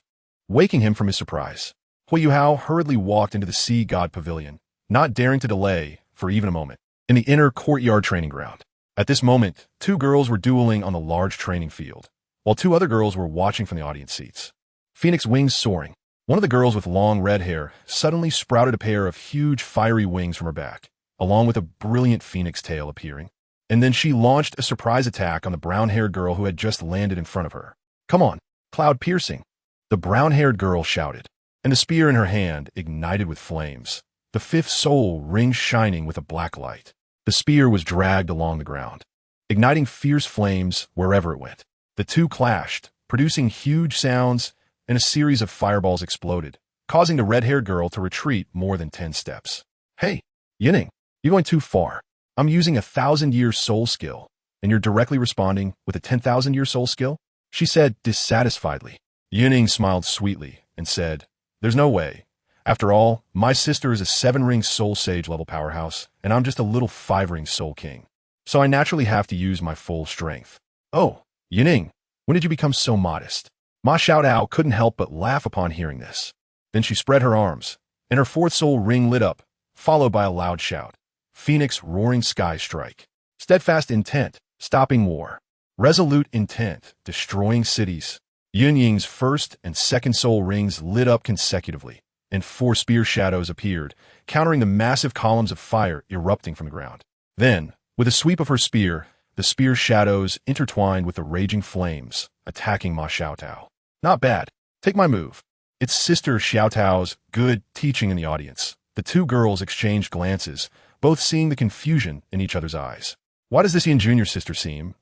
waking him from his surprise. Huayuhao hurriedly walked into the Sea God Pavilion, not daring to delay for even a moment, in the inner courtyard training ground. At this moment, 2 girls were dueling on the large training field, while 2 other girls were watching from the audience seats. Phoenix wings soaring. One of the girls with long red hair suddenly sprouted a pair of huge fiery wings from her back, along with a brilliant phoenix tail appearing. And then she launched a surprise attack on the brown-haired girl who had just landed in front of her. Come on, cloud piercing, the brown-haired girl shouted, and the spear in her hand ignited with flames, the 5th soul ring shining with a black light. The spear was dragged along the ground, igniting fierce flames wherever it went. The 2 clashed, producing huge sounds, and a series of fireballs exploded, causing the red-haired girl to retreat more than 10 steps. Hey, Yun Ying, you're going too far. I'm using a 1,000-year soul skill, and you're directly responding with a 10,000-year soul skill? She said dissatisfiedly. Yun Ying smiled sweetly and said, there's no way. After all, my sister is a 7-ring soul sage level powerhouse, and I'm just a little 5-ring soul king. So I naturally have to use my full strength. Oh, Yun Ying, when did you become so modest? Ma Xiaotao couldn't help but laugh upon hearing this. Then she spread her arms, and her 4th soul ring lit up, followed by a loud shout. Phoenix roaring sky strike. Steadfast intent, stopping war. Resolute intent, destroying cities. Yun Ying's 1st and 2nd soul rings lit up consecutively, and 4 spear shadows appeared, countering the massive columns of fire erupting from the ground. Then, with a sweep of her spear, the spear shadows intertwined with the raging flames, attacking Ma Xiaotao. Not bad. Take my move. It's Sister Xiaotao's good teaching in the audience. The 2 girls exchanged glances, both seeing the confusion in each other's eyes. Why does this Yin Jr. sister seem,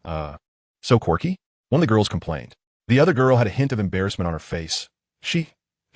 so quirky? One of the girls complained. The other girl had a hint of embarrassment on her face. She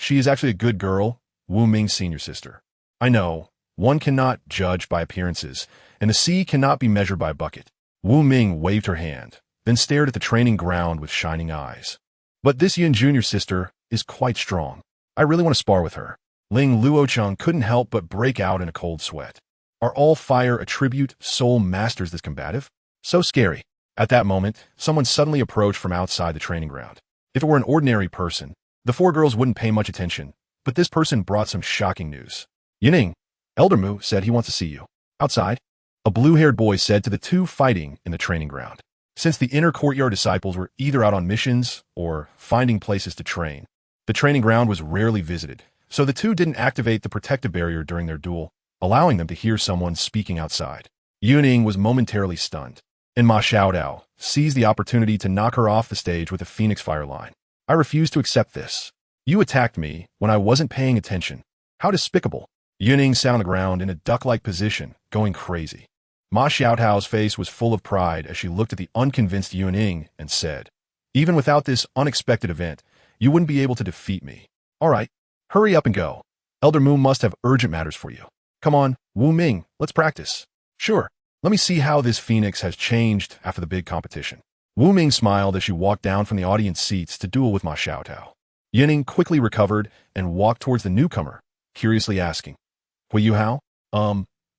is actually a good girl, Wu Ming's senior sister. I know, one cannot judge by appearances, and the sea cannot be measured by a bucket. Wu Ming waved her hand, then stared at the training ground with shining eyes. But this Yin Jr. sister is quite strong. I really want to spar with her. Ling Luocheng couldn't help but break out in a cold sweat. Are all fire attribute soul masters this combative? So scary. At that moment, someone suddenly approached from outside the training ground. If it were an ordinary person, the 4 girls wouldn't pay much attention, but this person brought some shocking news. Yun Ying, Elder Mu said he wants to see you. Outside, a blue-haired boy said to the 2 fighting in the training ground. Since the inner courtyard disciples were either out on missions or finding places to train, the training ground was rarely visited, so the 2 didn't activate the protective barrier during their duel, allowing them to hear someone speaking outside. Yun Ying was momentarily stunned, and Ma Xiaotao seized the opportunity to knock her off the stage with a phoenix fire line. I refuse to accept this. You attacked me when I wasn't paying attention. How despicable. Yun Ying sat on the ground in a duck-like position, going crazy. Ma Xiaotao's face was full of pride as she looked at the unconvinced Yun Ying and said, "Even without this unexpected event, you wouldn't be able to defeat me. All right, hurry up and go. Elder Mu must have urgent matters for you. Come on, Wu Ming, let's practice." "Sure, let me see how this phoenix has changed after the big competition." Wu Ming smiled as she walked down from the audience seats to duel with Ma Xiaotao. Yun Ying quickly recovered and walked towards the newcomer, curiously asking, "Hui Yuhao,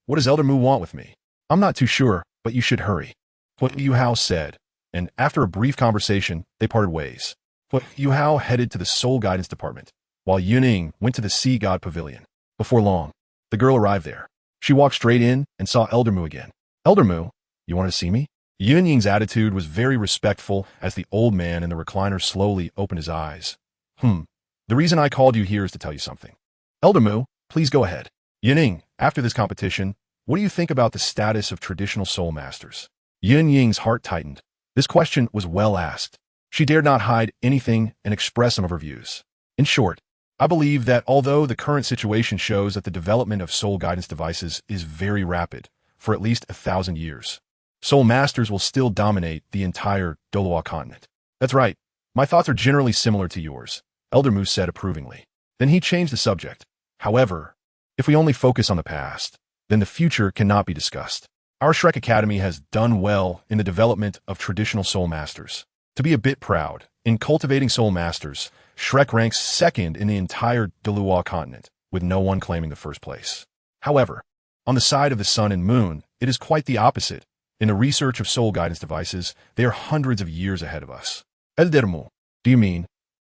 what does Elder Mu want with me?" "I'm not too sure, but you should hurry," Hui Yuhao said, and after a brief conversation, they parted ways. Hui Yuhao headed to the Soul Guidance Department, while Yun Ying went to the Sea God Pavilion. Before long, the girl arrived there. She walked straight in and saw Elder Mu again. "Elder Mu, you want to see me?" Yun Ying's attitude was very respectful as the old man in the recliner slowly opened his eyes. The reason I called you here is to tell you something." "Elder Mu, please go ahead." "Yun Ying, after this competition, what do you think about the status of traditional soul masters?" Yun Ying's heart tightened. This question was well asked. She dared not hide anything and express some of her views. "In short, I believe that although the current situation shows that the development of soul guidance devices is very rapid, for at least 1,000 years, soul masters will still dominate the entire Douluo continent." "That's right. My thoughts are generally similar to yours," Elder Mu said approvingly. Then he changed the subject. "However, if we only focus on the past, then the future cannot be discussed. Our Shrek Academy has done well in the development of traditional soul masters. To be a bit proud, in cultivating soul masters, Shrek ranks second in the entire Douluo continent, with no one claiming the first place. However, on the side of the sun and moon, it is quite the opposite. In the research of soul guidance devices, they are hundreds of years ahead of us." "Elder Mu, do you mean?"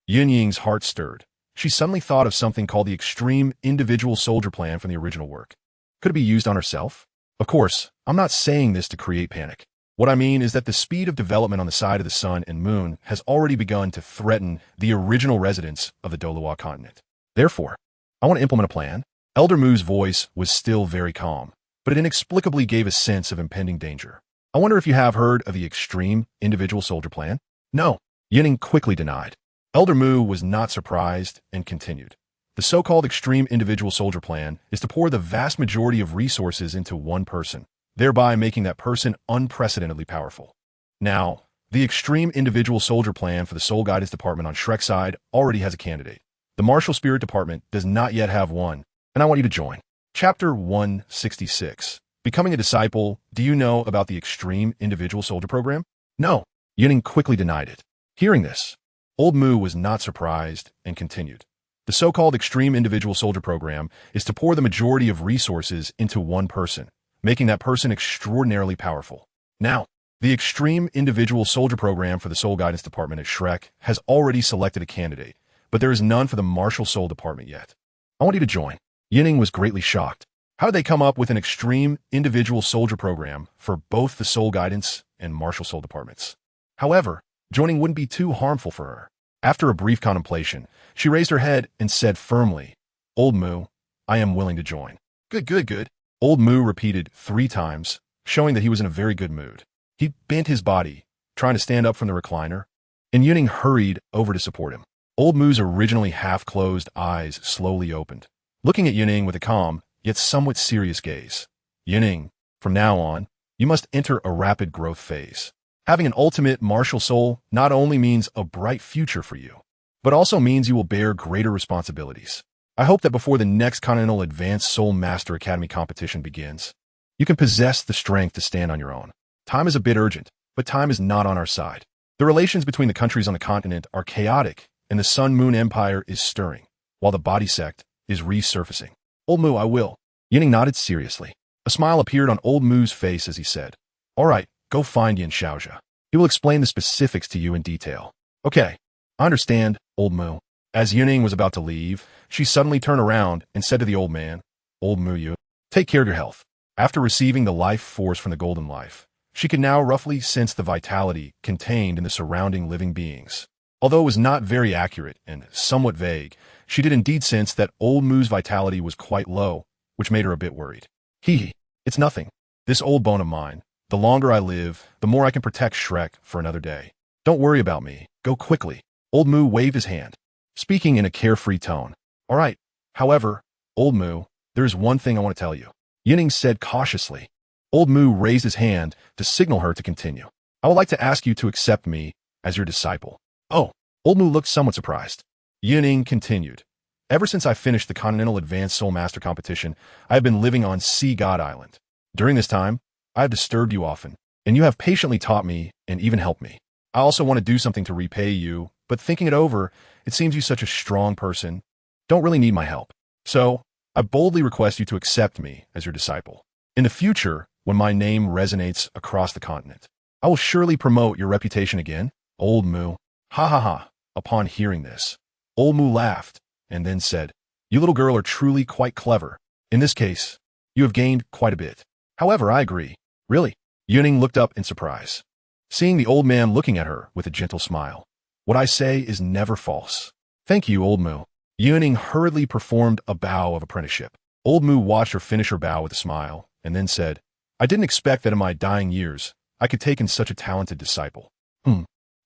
Yun Ying's heart stirred. She suddenly thought of something called the Extreme Individual Soldier Plan from the original work. Could it be used on herself? Of course, I'm not saying this to create panic. What I mean is that the speed of development on the side of the sun and moon has already begun to threaten the original residents of the Douluo continent. Therefore, I want to implement a plan. Elder Mu's voice was still very calm, but it inexplicably gave a sense of impending danger. "I wonder if you have heard of the Extreme Individual Soldier Plan?" "No," Yun Ying quickly denied. Elder Mu was not surprised and continued. "The so-called Extreme Individual Soldier Plan is to pour the vast majority of resources into one person, thereby making that person unprecedentedly powerful. Now, the Extreme Individual Soldier Plan for the Soul Guidance Department on Shrek's side already has a candidate. The Martial Spirit Department does not yet have one, and I want you to join." Chapter 166. Becoming a Disciple. Do you know about the Extreme Individual Soldier Program? "No," Yun Ying quickly denied it. Hearing this, Old Mu was not surprised and continued. "The so-called Extreme Individual Soldier Program is to pour the majority of resources into one person, making that person extraordinarily powerful. Now, the Extreme Individual Soldier Program for the Soul Guidance Department at Shrek has already selected a candidate, but there is none for the Martial Soul Department yet. I want you to join." Yun Ying was greatly shocked. How did they come up with an Extreme Individual Soldier Program for both the Soul Guidance and Martial Soul Departments? However, joining wouldn't be too harmful for her. After a brief contemplation, she raised her head and said firmly, "Old Mu, I am willing to join." Good. Old Mu repeated 3 times, showing that he was in a very good mood. He bent his body, trying to stand up from the recliner, and Yun Ying hurried over to support him. Old Mu's originally half-closed eyes slowly opened, looking at Yun Ying with a calm, yet somewhat serious gaze. "Yun Ying, from now on, you must enter a rapid growth phase. Having an ultimate martial soul not only means a bright future for you, but also means you will bear greater responsibilities. I hope that before the next Continental Advanced Soul Master Academy competition begins, you can possess the strength to stand on your own. Time is a bit urgent, but time is not on our side. The relations between the countries on the continent are chaotic, and the Sun-Moon Empire is stirring, while the body sect is resurfacing." "Old Mu, I will." Yun Ying nodded seriously. A smile appeared on Old Mu's face as he said, "All right, go find Yin Xiaozha. He will explain the specifics to you in detail." "Okay, I understand, Old Mu." As Yun Ying was about to leave, she suddenly turned around and said to the old man, "Old Mu, you take care of your health." After receiving the life force from the Golden Life, she could now roughly sense the vitality contained in the surrounding living beings. Although it was not very accurate and somewhat vague, she did indeed sense that Old Mu's vitality was quite low, which made her a bit worried. It's nothing. This old bone of mine. The longer I live, the more I can protect Shrek for another day. Don't worry about me. Go quickly." Old Mu waved his hand, speaking in a carefree tone. "All right. However, Old Mu, there is one thing I want to tell you," Yun Ying said cautiously. Old Mu raised his hand to signal her to continue. I would like to ask you to accept me as your disciple. Oh, Old Mu looked somewhat surprised. Yun Ying continued. Ever since I finished the Continental Advanced Soul Master competition, I have been living on Sea God Island. During this time, I have disturbed you often, and you have patiently taught me and even helped me. I also want to do something to repay you, but thinking it over, it seems you such a strong person don't really need my help. So, I boldly request you to accept me as your disciple. In the future, when my name resonates across the continent, I will surely promote your reputation again. Old Mu. Ha ha ha. Upon hearing this, Old Mu laughed and then said, You little girl are truly quite clever. In this case, you have gained quite a bit. However, I agree. Really? Yun Ying looked up in surprise, seeing the old man looking at her with a gentle smile. What I say is never false. Thank you, Old Mu. Yun Ying hurriedly performed a bow of apprenticeship. Old Mu watched her finish her bow with a smile, and then said, I didn't expect that in my dying years, I could take in such a talented disciple.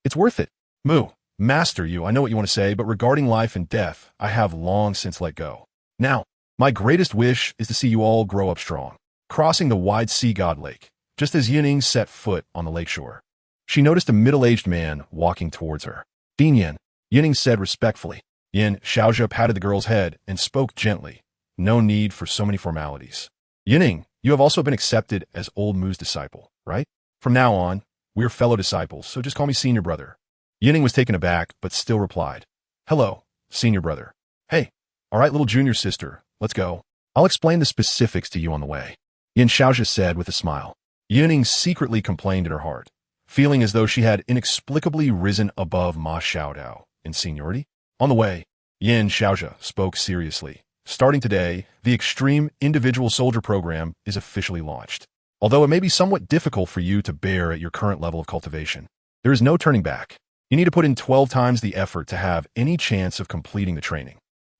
It's worth it. Mu, master you, I know what you want to say, but regarding life and death, I have long since let go. Now, my greatest wish is to see you all grow up strong. Crossing the wide sea god lake, just as Yun Ying set foot on the lakeshore, she noticed a middle-aged man walking towards her. Din Yan, Yun Ying said respectfully. Yin-Xiaozhe patted the girl's head and spoke gently. No need for so many formalities. Yun Ying, you have also been accepted as Old Mu's disciple, right? From now on, we're fellow disciples, so just call me senior brother. Yun Ying was taken aback, but still replied, Hello, senior brother. Hey, all right, little junior sister, let's go. I'll explain the specifics to you on the way. Yin-Xiaozhe said with a smile. Yun Ying secretly complained in her heart, feeling as though she had inexplicably risen above Ma Xiaodao in seniority. On the way, Yin-Xiaozhe spoke seriously. Starting today, the Extreme Individual Soldier Program is officially launched. Although it may be somewhat difficult for you to bear at your current level of cultivation, there is no turning back. You need to put in 12 times the effort to have any chance of completing the training.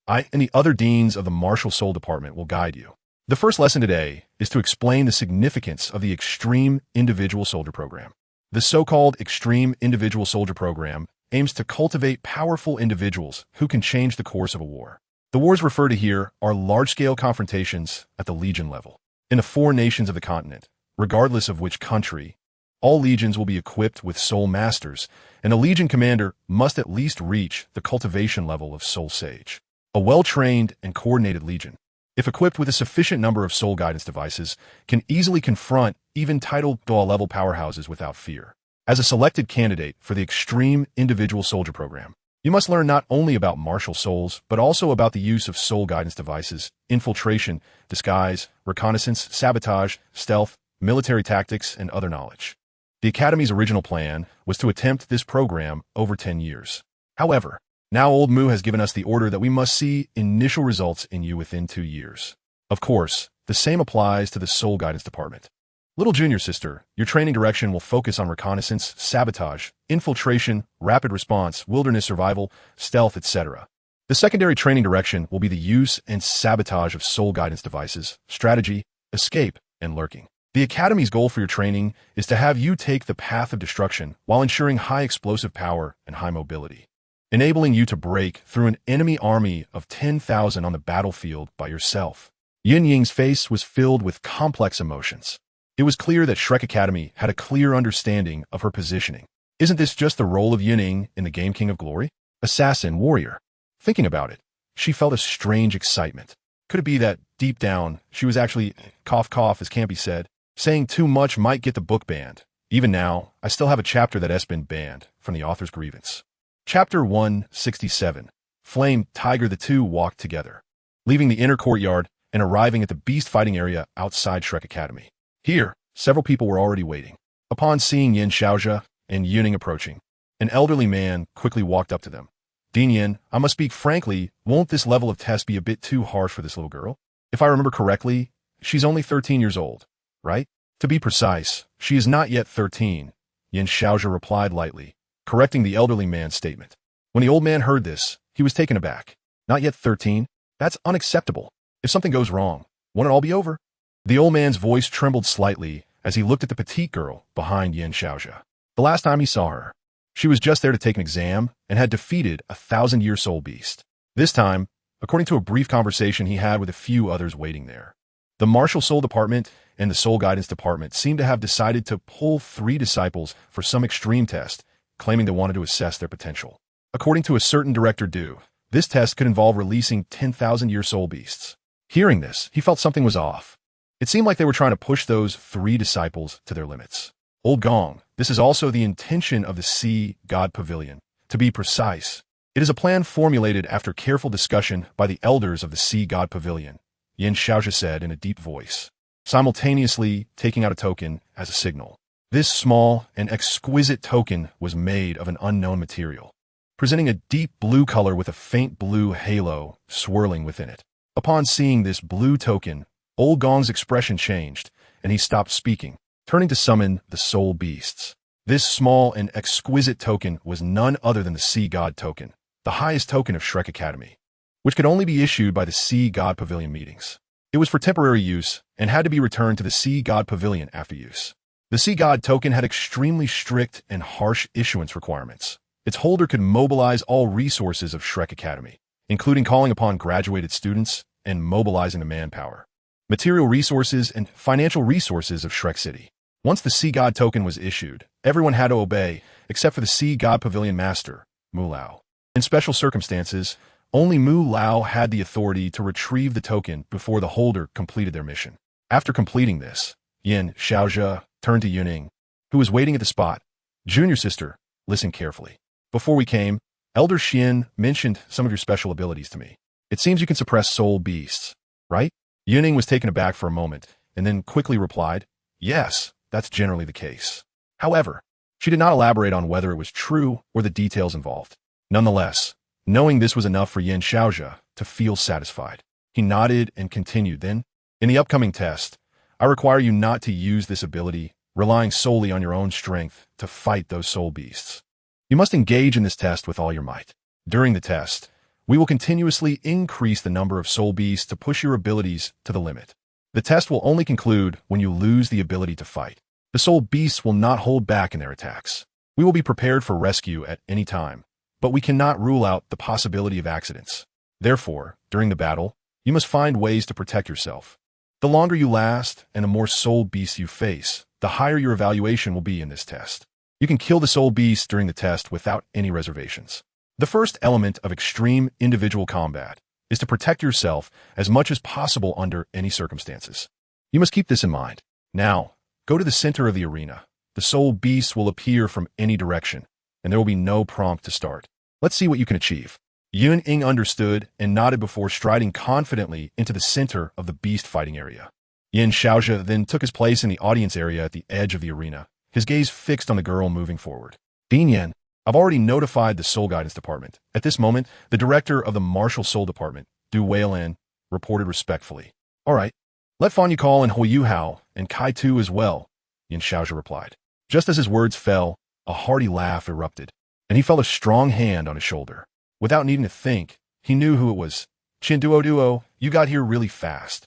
I and the other deans of the Martial Soul Department will guide you. The first lesson today is to explain the significance of the Extreme Individual Soldier Program. The so-called Extreme Individual Soldier Program aims to cultivate powerful individuals who can change the course of a war. The wars referred to here are large-scale confrontations at the legion level. In the 4 nations of the continent, regardless of which country, all legions will be equipped with soul masters, and a legion commander must at least reach the cultivation level of soul sage. A well-trained and coordinated legion, if equipped with a sufficient number of soul guidance devices, can easily confront even toDouluo-level powerhouses without fear. As a selected candidate for the Extreme Individual Soldier Program, you must learn not only about martial souls, but also about the use of soul guidance devices, infiltration, disguise, reconnaissance, sabotage, stealth, military tactics, and other knowledge. The Academy's original plan was to attempt this program over 10 years. However, now Old Mu has given us the order that we must see initial results in you within 2 years. Of course, the same applies to the Soul Guidance Department. Little junior sister, your training direction will focus on reconnaissance, sabotage, infiltration, rapid response, wilderness survival, stealth, etc. The secondary training direction will be the use and sabotage of soul guidance devices, strategy, escape, and lurking. The Academy's goal for your training is to have you take the path of destruction while ensuring high explosive power and high mobility, enabling you to break through an enemy army of 10,000 on the battlefield by yourself. Yun Ying's face was filled with complex emotions. It was clear that Shrek Academy had a clear understanding of her positioning. Isn't this just the role of Yun Ying in the game King of Glory? Assassin, warrior. Thinking about it, she felt a strange excitement. Could it be that, deep down, she was actually, cough cough as can't be said, saying too much might get the book banned? Even now, I still have a chapter that has been banned from the author's grievance. Chapter 167. Flame, Tiger, the two walked together, leaving the inner courtyard and arriving at the beast fighting area outside Shrek Academy. Here, several people were already waiting. Upon seeing Yin-Xiaozhe and Yun Ying approaching, an elderly man quickly walked up to them. Din Yan, I must speak frankly, won't this level of test be a bit too harsh for this little girl? If I remember correctly, she's only 13 years old, right? To be precise, she is not yet 13, Yin-Xiaozhe replied lightly, correcting the elderly man's statement. When the old man heard this, he was taken aback. Not yet 13? That's unacceptable. If something goes wrong, won't it all be over? The old man's voice trembled slightly as he looked at the petite girl behind Yin-Xiaozhe. The last time he saw her, she was just there to take an exam and had defeated a 1,000-year soul beast. This time, according to a brief conversation he had with a few others waiting there, The Martial Soul Department and the Soul Guidance Department seemed to have decided to pull 3 disciples for some extreme test, claiming they wanted to assess their potential. According to a certain Director Du, this test could involve releasing 10,000-year soul beasts. Hearing this, he felt something was off. It seemed like they were trying to push those 3 disciples to their limits. Old Gong, this is also the intention of the Sea God Pavilion. To be precise, it is a plan formulated after careful discussion by the elders of the Sea God Pavilion, Yun-Ying.However said in a deep voice, simultaneously taking out a token as a signal. This small and exquisite token was made of an unknown material, presenting a deep blue color with a faint blue halo swirling within it. Upon seeing this blue token, Old Gong's expression changed, and he stopped speaking, turning to summon the soul beasts. This small and exquisite token was none other than the Sea God token, the highest token of Shrek Academy, which could only be issued by the Sea God Pavilion meetings. It was for temporary use and had to be returned to the Sea God Pavilion after use. The Sea God token had extremely strict and harsh issuance requirements. Its holder could mobilize all resources of Shrek Academy, including calling upon graduated students and mobilizing the manpower, material resources, and financial resources of Shrek City. Once the Sea God token was issued, everyone had to obey, except for the Sea God Pavilion Master, Mu Lao. In special circumstances, only Mu Lao had the authority to retrieve the token before the holder completed their mission. After completing this, Yun-Ying.However turned to Yun Ying, who was waiting at the spot. Junior sister, listen carefully. Before we came, Elder Xian mentioned some of your special abilities to me. It seems you can suppress soul beasts, right? Yun Ying was taken aback for a moment, and then quickly replied, yes, that's generally the case. However, she did not elaborate on whether it was true or the details involved. Nonetheless, knowing this was enough for Yun-Ying.However to feel satisfied, he nodded and continued. Then, in the upcoming test, I require you not to use this ability, relying solely on your own strength to fight those soul beasts. You must engage in this test with all your might. During the test, we will continuously increase the number of soul beasts to push your abilities to the limit. The test will only conclude when you lose the ability to fight. The soul beasts will not hold back in their attacks. We will be prepared for rescue at any time, but we cannot rule out the possibility of accidents. Therefore, during the battle, you must find ways to protect yourself. The longer you last and the more soul beasts you face, the higher your evaluation will be in this test. You can kill the soul beasts during the test without any reservations. The first element of extreme individual combat is to protect yourself as much as possible under any circumstances. You must keep this in mind. Now, go to the center of the arena. The soul beasts will appear from any direction, and there will be no prompt to start. Let's see what you can achieve. Yun Ying understood and nodded before striding confidently into the center of the beast fighting area. Yun-Ying.However then took his place in the audience area at the edge of the arena, his gaze fixed on the girl moving forward. Dean Yen, I've already notified the Soul Guidance Department. At this moment, the director of the Martial Soul Department, Du Weilin, reported respectfully. All right, let Fan Yukal and Hu Hao and Kai Tu as well, Yun-Ying.However replied. Just as his words fell, a hearty laugh erupted, and he felt a strong hand on his shoulder. Without needing to think, he knew who it was. Duo, you got here really fast.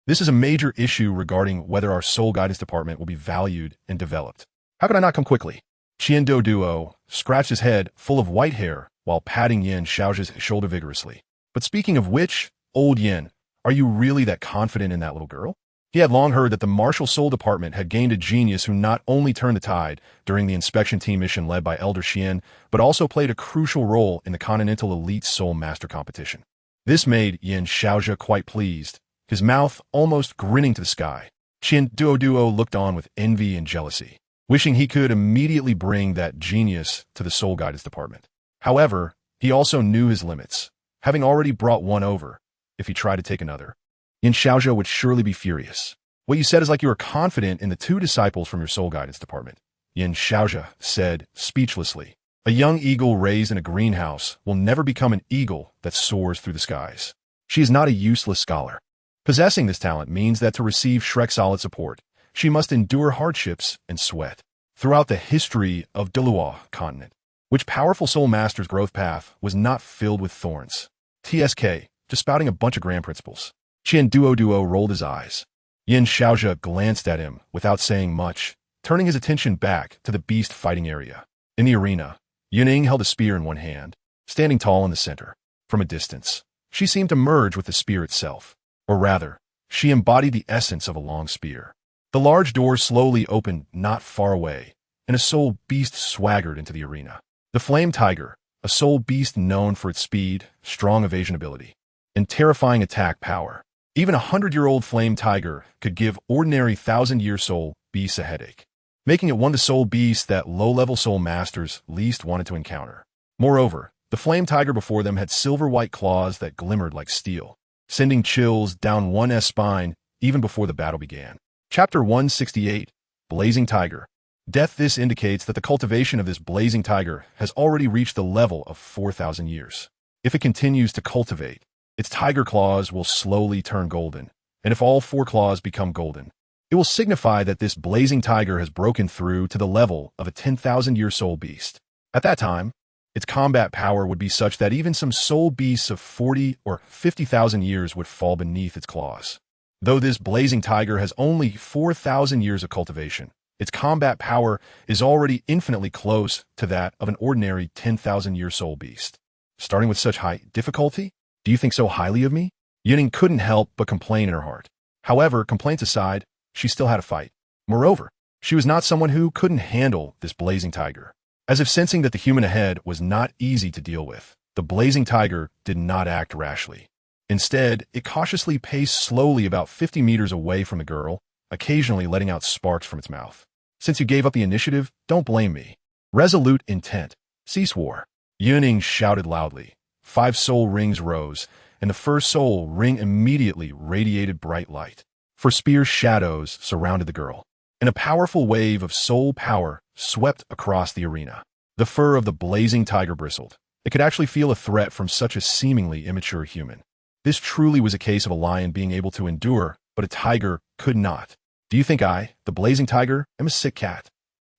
This is a major issue regarding whether our Soul Guidance Department will be valued and developed. How could I not come quickly? Duo scratched his head full of white hair while patting Yun-Ying.However's shoulder vigorously. But speaking of which, old Yin, are you really that confident in that little girl? He had long heard that the Martial Soul Department had gained a genius who not only turned the tide during the inspection team mission led by Elder Xian, but also played a crucial role in the Continental Elite Soul Master Competition. This made Yun-Ying.However quite pleased, his mouth almost grinning to the sky. Duo looked on with envy and jealousy, wishing he could immediately bring that genius to the Soul Guidance Department. However, he also knew his limits, having already brought one over. If he tried to take another, Yun-Ying.However would surely be furious. What you said is like you are confident in the 2 disciples from your Soul Guidance Department, Yun-Ying.However said speechlessly. A young eagle raised in a greenhouse will never become an eagle that soars through the skies. She is not a useless scholar. Possessing this talent means that to receive Shrek's solid support, she must endure hardships and sweat. Throughout the history of Douluo continent, which powerful soul master's growth path was not filled with thorns. TSK, just spouting a bunch of grand principles. Duo rolled his eyes. Yun-Ying.However glanced at him without saying much, turning his attention back to the beast fighting area. In the arena, Yun Ying held a spear in one hand, standing tall in the center. From a distance, she seemed to merge with the spear itself. Or rather, She embodied the essence of a long spear. The large door slowly opened not far away, and a soul beast swaggered into the arena. The Flame Tiger, a soul beast known for its speed, strong evasion ability, and terrifying attack power. Even a 100-year-old Flame Tiger could give ordinary 1,000-year soul beasts a headache, making it one of the soul beasts that low-level soul masters least wanted to encounter. Moreover, the Flame Tiger before them had silver-white claws that glimmered like steel, sending chills down one's spine even before the battle began. Chapter 168, Blazing Tiger. Death. This indicates that the cultivation of this blazing tiger has already reached the level of 4,000 years. If it continues to cultivate, its tiger claws will slowly turn golden, and if all 4 claws become golden, it will signify that this blazing tiger has broken through to the level of a 10,000-year soul beast. At that time, its combat power would be such that even some soul beasts of 40 or 50,000 years would fall beneath its claws. Though this blazing tiger has only 4,000 years of cultivation, its combat power is already infinitely close to that of an ordinary 10,000-year soul beast. Starting with such high difficulty? Do you think so highly of me? Yun Ying couldn't help but complain in her heart. However, complaints aside, she still had a fight. Moreover, she was not someone who couldn't handle this blazing tiger. As if sensing that the human ahead was not easy to deal with, the blazing tiger did not act rashly. Instead, it cautiously paced slowly about 50 meters away from the girl, occasionally letting out sparks from its mouth. Since you gave up the initiative, don't blame me. Resolute intent. Cease war. Yun Ying shouted loudly. 5 soul rings rose, and the first soul ring immediately radiated bright light. 4 spear shadows surrounded the girl, and a powerful wave of soul power swept across the arena. The fur of the blazing tiger bristled. It could actually feel a threat from such a seemingly immature human. This truly was a case of a lion being able to endure, but a tiger could not. Do you think I, the blazing tiger, am a sick cat?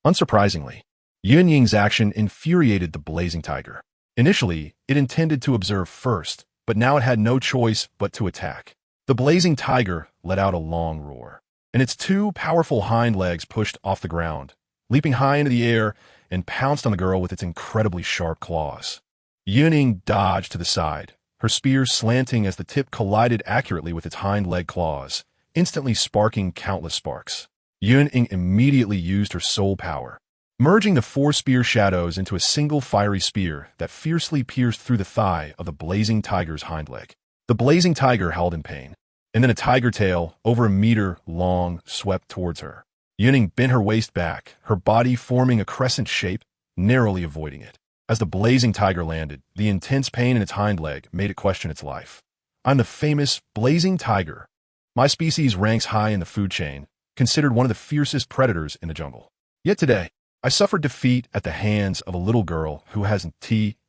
Unsurprisingly, Yun Ying's action infuriated the blazing tiger. Initially, it intended to observe first, but now it had no choice but to attack. The blazing tiger let out a long roar, and its 2 powerful hind legs pushed off the ground, leaping high into the air and pounced on the girl with its incredibly sharp claws. Yun Ying dodged to the side, her spear slanting as the tip collided accurately with its hind leg claws, instantly sparking countless sparks. Yun Ying immediately used her soul power, merging the 4 spear shadows into a single fiery spear that fiercely pierced through the thigh of the blazing tiger's hind leg. The blazing tiger howled in pain, and then a tiger tail, over a meter long, swept towards her. Yun Ying bent her waist back, her body forming a crescent shape, narrowly avoiding it. As the blazing tiger landed, the intense pain in its hind leg made it question its life. I'm the famous blazing tiger. My species ranks high in the food chain, considered one of the fiercest predators in the jungle. Yet today, I suffered defeat at the hands of a little girl who hasn't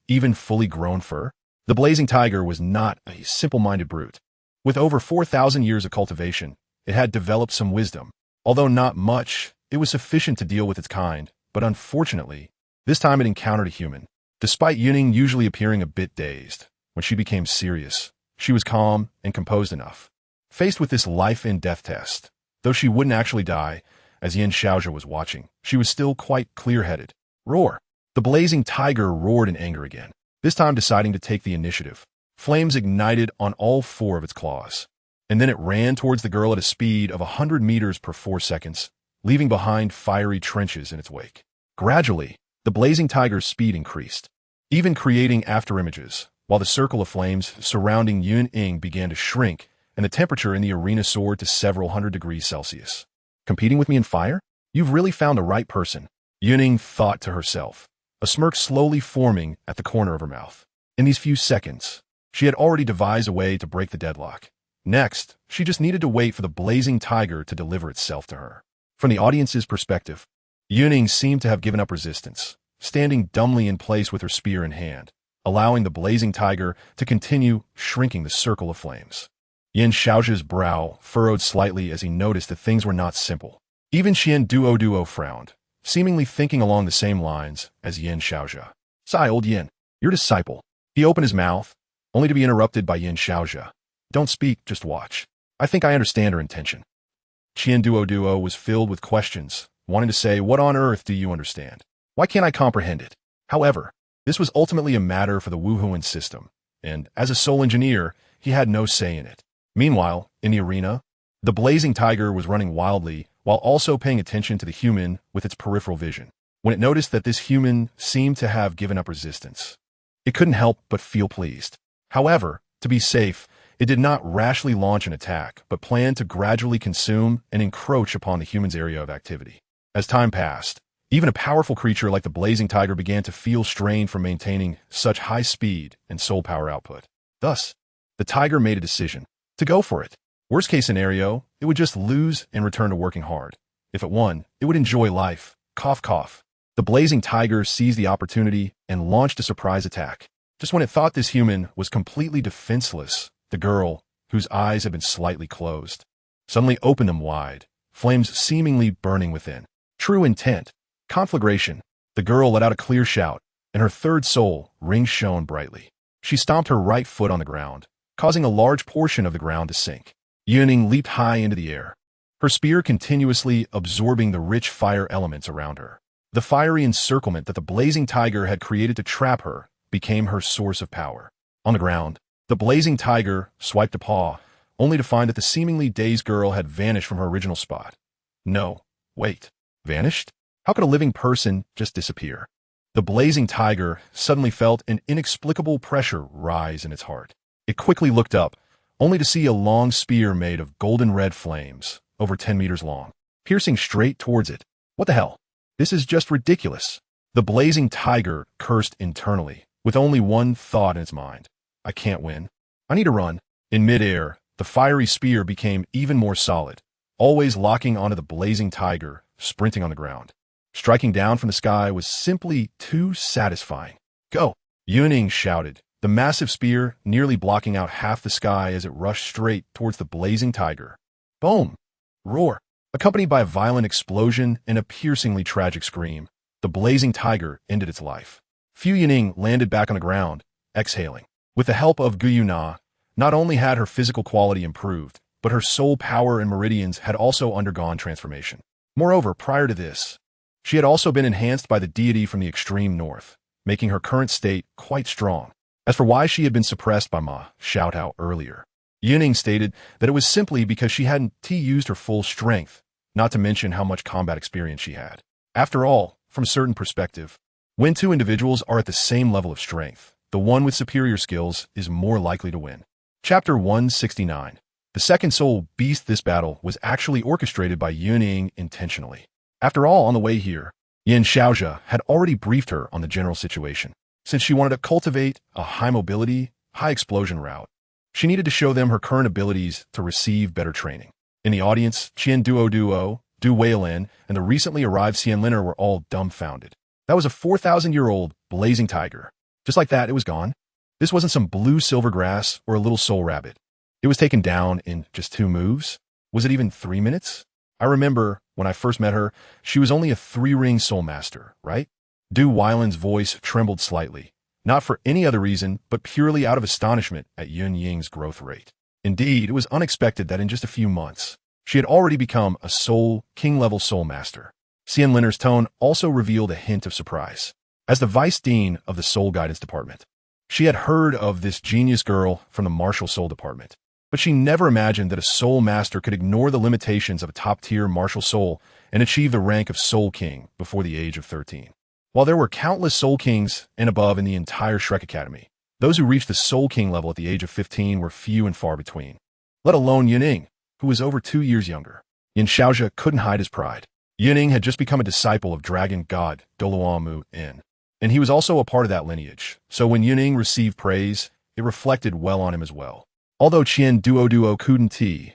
even fully grown fur. The blazing tiger was not a simple-minded brute. With over 4,000 years of cultivation, it had developed some wisdom. Although not much, it was sufficient to deal with its kind, but unfortunately, this time it encountered a human. Despite Yun Ying usually appearing a bit dazed, when she became serious, she was calm and composed enough. Faced with this life-and-death test, though she wouldn't actually die, as Yun-Xiaozha was watching, she was still quite clear-headed. Roar! The blazing tiger roared in anger again, this time deciding to take the initiative. Flames ignited on all 4 of its claws, and then it ran towards the girl at a speed of 100 meters per 4 seconds, leaving behind fiery trenches in its wake. Gradually, the blazing tiger's speed increased, even creating afterimages, while the circle of flames surrounding Yun Ying began to shrink and the temperature in the arena soared to several hundred degrees Celsius. Competing with me in fire? You've really found the right person, Yun Ying thought to herself, a smirk slowly forming at the corner of her mouth. In these few seconds, she had already devised a way to break the deadlock. Next, she just needed to wait for the blazing tiger to deliver itself to her. From the audience's perspective, Yun Ying seemed to have given up resistance, standing dumbly in place with her spear in hand, allowing the blazing tiger to continue shrinking the circle of flames. Yun-Xiaozha's brow furrowed slightly as he noticed that things were not simple. Even Duoluo frowned, seemingly thinking along the same lines as Yun-Xiaozha. "Sigh, old Yin, your disciple." He opened his mouth, only to be interrupted by Yun-Xiaozha. "Don't speak, just watch. I think I understand her intention." Duoluo was filled with questions, wanting to say, "What on earth do you understand? Why can't I comprehend it?" However, this was ultimately a matter for the Wuhuan system, and as a soul engineer, he had no say in it. Meanwhile, in the arena, The blazing tiger was running wildly while also paying attention to the human with its peripheral vision. When it noticed that this human seemed to have given up resistance, it couldn't help but feel pleased. However, to be safe, it did not rashly launch an attack, but planned to gradually consume and encroach upon the human's area of activity. As time passed, even a powerful creature like the blazing tiger began to feel strained from maintaining such high speed and soul power output. Thus, the tiger made a decision to go for it. Worst case scenario, it would just lose and return to working hard. If it won, it would enjoy life. Cough, cough. The blazing tiger seized the opportunity and launched a surprise attack. Just when it thought this human was completely defenseless, the girl, whose eyes had been slightly closed, suddenly opened them wide, flames seemingly burning within. True intent. Conflagration. The girl let out a clear shout, and her third soul ring shone brightly. She stomped her right foot on the ground, causing a large portion of the ground to sink. Yun Ying leaped high into the air, her spear continuously absorbing the rich fire elements around her. The fiery encirclement that the blazing tiger had created to trap her became her source of power. On the ground, the blazing tiger swiped a paw, only to find that the seemingly dazed girl had vanished from her original spot. No, wait, vanished? How could a living person just disappear? The blazing tiger suddenly felt an inexplicable pressure rise in its heart. It quickly looked up, only to see a long spear made of golden red flames, over 10 meters long, piercing straight towards it. What the hell? This is just ridiculous. The blazing tiger cursed internally, with only one thought in its mind. I can't win. I need to run. In midair, the fiery spear became even more solid, always locking onto the blazing tiger, sprinting on the ground. Striking down from the sky was simply too satisfying. Go! Yun Ying shouted, the massive spear nearly blocking out half the sky as it rushed straight towards the blazing tiger. Boom! Roar! Accompanied by a violent explosion and a piercingly tragic scream, the blazing tiger ended its life. Yun Ying landed back on the ground, exhaling. With the help of Guyuna, not only had her physical quality improved, but her soul power and meridians had also undergone transformation. Moreover, prior to this, she had also been enhanced by the deity from the extreme north, making her current state quite strong. As for why she had been suppressed by Ma shout-out earlier, Yun Ying stated that it was simply because she hadn't used her full strength, not to mention how much combat experience she had. After all, from a certain perspective, when two individuals are at the same level of strength, the one with superior skills is more likely to win. Chapter 169. The second soul beast. This battle was actually orchestrated by Yun Ying intentionally. After all, on the way here, Yin Xiaozhe had already briefed her on the general situation. Since she wanted to cultivate a high mobility, high explosion route, she needed to show them her current abilities to receive better training. In the audience, Duoluo, Du Weilin, and the recently arrived Xianliner were all dumbfounded. That was a 4,000-year-old blazing tiger. Just like that, it was gone. This wasn't some blue silver grass or a little soul rabbit. It was taken down in just 2 moves. Was it even 3 minutes? I remember when I first met her, she was only a 3-ring soul master, right? Du Weilin's voice trembled slightly, not for any other reason, but purely out of astonishment at Yun Ying's growth rate. Indeed, it was unexpected that in just a few months, she had already become a king-level soul master. Xianliner's tone also revealed a hint of surprise. As the vice dean of the soul guidance department, she had heard of this genius girl from the martial soul department, but she never imagined that a soul master could ignore the limitations of a top-tier martial soul and achieve the rank of soul king before the age of 13. While there were countless soul kings and above in the entire Shrek Academy, those who reached the soul king level at the age of 15 were few and far between, let alone Yun Ying, who was over 2 years younger. Yin Xiaozhe couldn't hide his pride. Yun Ying had just become a disciple of dragon god Douluo II, and he was also a part of that lineage, so when Yun Ying received praise, it reflected well on him as well. Although Duoluo couldn't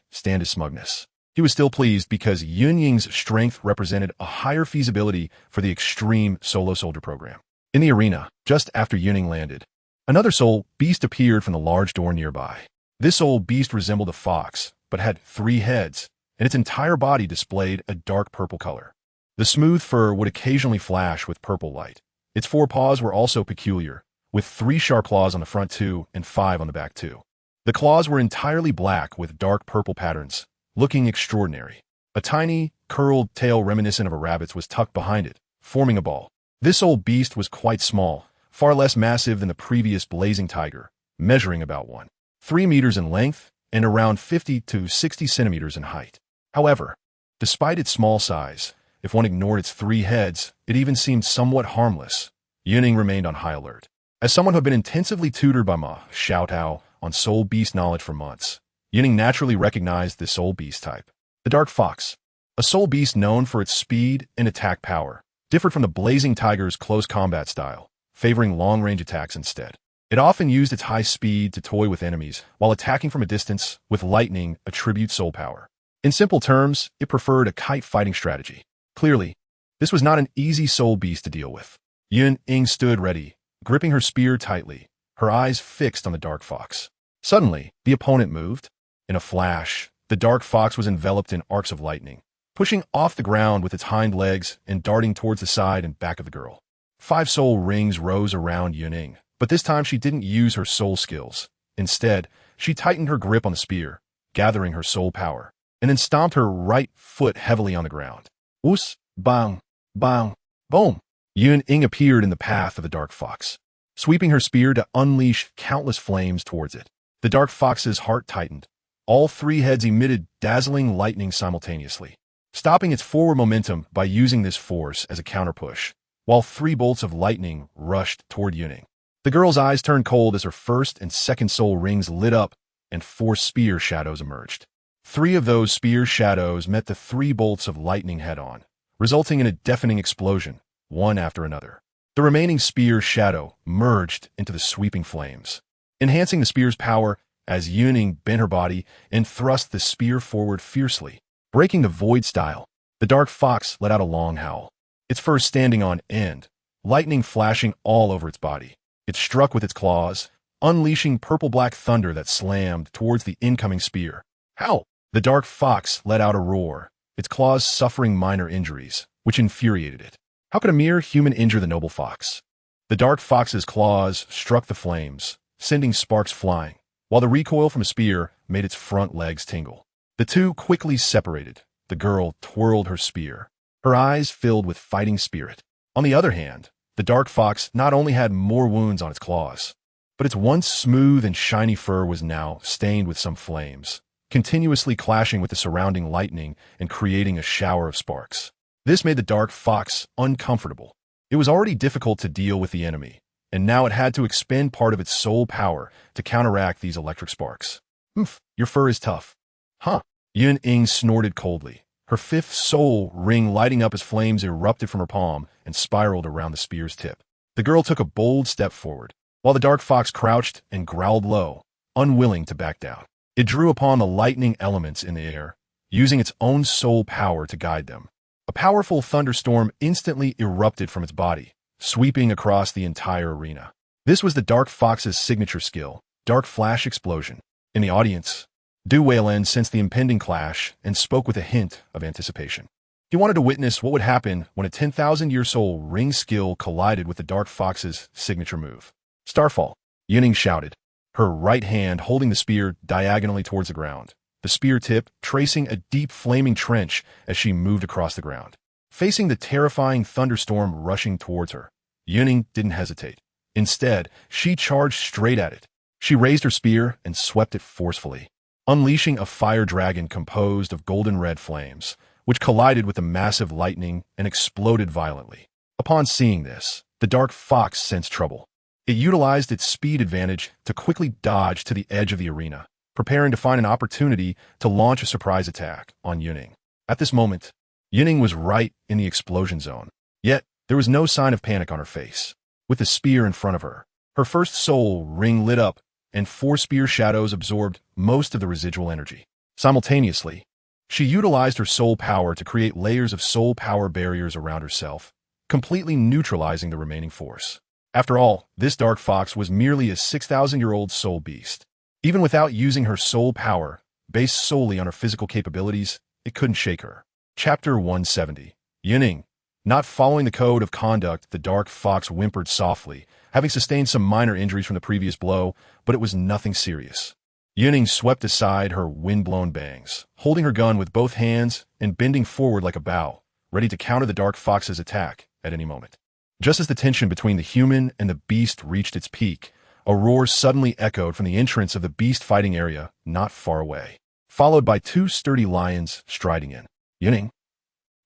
stand his smugness, he was still pleased because Yun Ying's strength represented a higher feasibility for the extreme solo soldier program. In the arena, just after Yun Ying landed, another soul beast appeared from the large door nearby. This soul beast resembled a fox, but had 3 heads, and its entire body displayed a dark purple color. The smooth fur would occasionally flash with purple light. Its 4 paws were also peculiar, with 3 sharp claws on the front 2 and 5 on the back 2. The claws were entirely black with dark purple patterns, looking extraordinary. A tiny, curled tail reminiscent of a rabbit's was tucked behind it, forming a ball. This old beast was quite small, far less massive than the previous blazing tiger, measuring about 1.3 meters in length and around 50 to 60 centimeters in height. However, despite its small size, if one ignored its 3 heads, it even seemed somewhat harmless. Yun Ying remained on high alert. As someone who had been intensively tutored by Ma Xiaotao on soul beast knowledge for months, Yun Ying naturally recognized this soul beast type. The dark fox, a soul beast known for its speed and attack power, differed from the blazing tiger's close combat style, favoring long-range attacks instead. It often used its high speed to toy with enemies while attacking from a distance with lightning, attribute soul power. In simple terms, it preferred a kite fighting strategy. Clearly, this was not an easy soul beast to deal with. Yun Ying stood ready, gripping her spear tightly, her eyes fixed on the dark fox. Suddenly, the opponent moved. In a flash, the dark fox was enveloped in arcs of lightning, pushing off the ground with its hind legs and darting towards the side and back of the girl. 5 soul rings rose around Yun Ying, but this time she didn't use her soul skills. Instead, she tightened her grip on the spear, gathering her soul power, and then stomped her right foot heavily on the ground. Oos, bang, bang, boom. Yun Ying appeared in the path of the dark fox, sweeping her spear to unleash countless flames towards it. The dark fox's heart tightened. All 3 heads emitted dazzling lightning simultaneously, stopping its forward momentum by using this force as a counterpush, while 3 bolts of lightning rushed toward Yun Ying. The girl's eyes turned cold as her first and second soul rings lit up and 4 spear shadows emerged. 3 of those spear shadows met the 3 bolts of lightning head-on, resulting in a deafening explosion, one after another. The remaining spear shadow merged into the sweeping flames, enhancing the spear's power as Yun Ying bent her body and thrust the spear forward fiercely. Breaking the void style, the dark fox let out a long howl, its fur standing on end, lightning flashing all over its body. It struck with its claws, unleashing purple-black thunder that slammed towards the incoming spear. Howl! The dark fox let out a roar, its claws suffering minor injuries, which infuriated it. How could a mere human injure the noble fox? The dark fox's claws struck the flames, sending sparks flying, while the recoil from a spear made its front legs tingle. The 2 quickly separated. The girl twirled her spear, her eyes filled with fighting spirit. On the other hand, the dark fox not only had more wounds on its claws, but its once smooth and shiny fur was now stained with some flames, continuously clashing with the surrounding lightning and creating a shower of sparks. This made the dark fox uncomfortable. It was already difficult to deal with the enemy, and now it had to expend part of its soul power to counteract these electric sparks. Your fur is tough. Huh? Yun Ying snorted coldly, her 5th soul ring lighting up as flames erupted from her palm and spiraled around the spear's tip. The girl took a bold step forward, while the dark fox crouched and growled low, unwilling to back down. It drew upon the lightning elements in the air, using its own soul power to guide them. A powerful thunderstorm instantly erupted from its body, sweeping across the entire arena. This was the dark fox's signature skill, Dark Flash Explosion. In the audience, Douluo sensed the impending clash and spoke with a hint of anticipation. He wanted to witness what would happen when a 10,000-year soul ring skill collided with the dark fox's signature move. Starfall, Yun Ying shouted, her right hand holding the spear diagonally towards the ground, the spear tip tracing a deep flaming trench as she moved across the ground. Facing the terrifying thunderstorm rushing towards her, Yun Ying didn't hesitate. Instead, she charged straight at it. She raised her spear and swept it forcefully, unleashing a fire dragon composed of golden-red flames, which collided with the massive lightning and exploded violently. Upon seeing this, the dark fox sensed trouble. It utilized its speed advantage to quickly dodge to the edge of the arena, preparing to find an opportunity to launch a surprise attack on Yun Ying. At this moment, Yun Ying was right in the explosion zone, yet there was no sign of panic on her face. With the spear in front of her, her first soul ring lit up, and 4 spear shadows absorbed most of the residual energy. Simultaneously, she utilized her soul power to create layers of soul power barriers around herself, completely neutralizing the remaining force. After all, this dark fox was merely a 6,000-year-old soul beast. Even without using her soul power, based solely on her physical capabilities, it couldn't shake her. Chapter 170. Yun Ying. Not following the code of conduct, the dark fox whimpered softly, having sustained some minor injuries from the previous blow, but it was nothing serious. Yun Ying swept aside her wind-blown bangs, holding her gun with both hands and bending forward like a bow, ready to counter the dark fox's attack at any moment. Just as the tension between the human and the beast reached its peak, a A roar suddenly echoed from the entrance of the beast fighting area not far away, followed by two sturdy lions striding in. Yun Ying,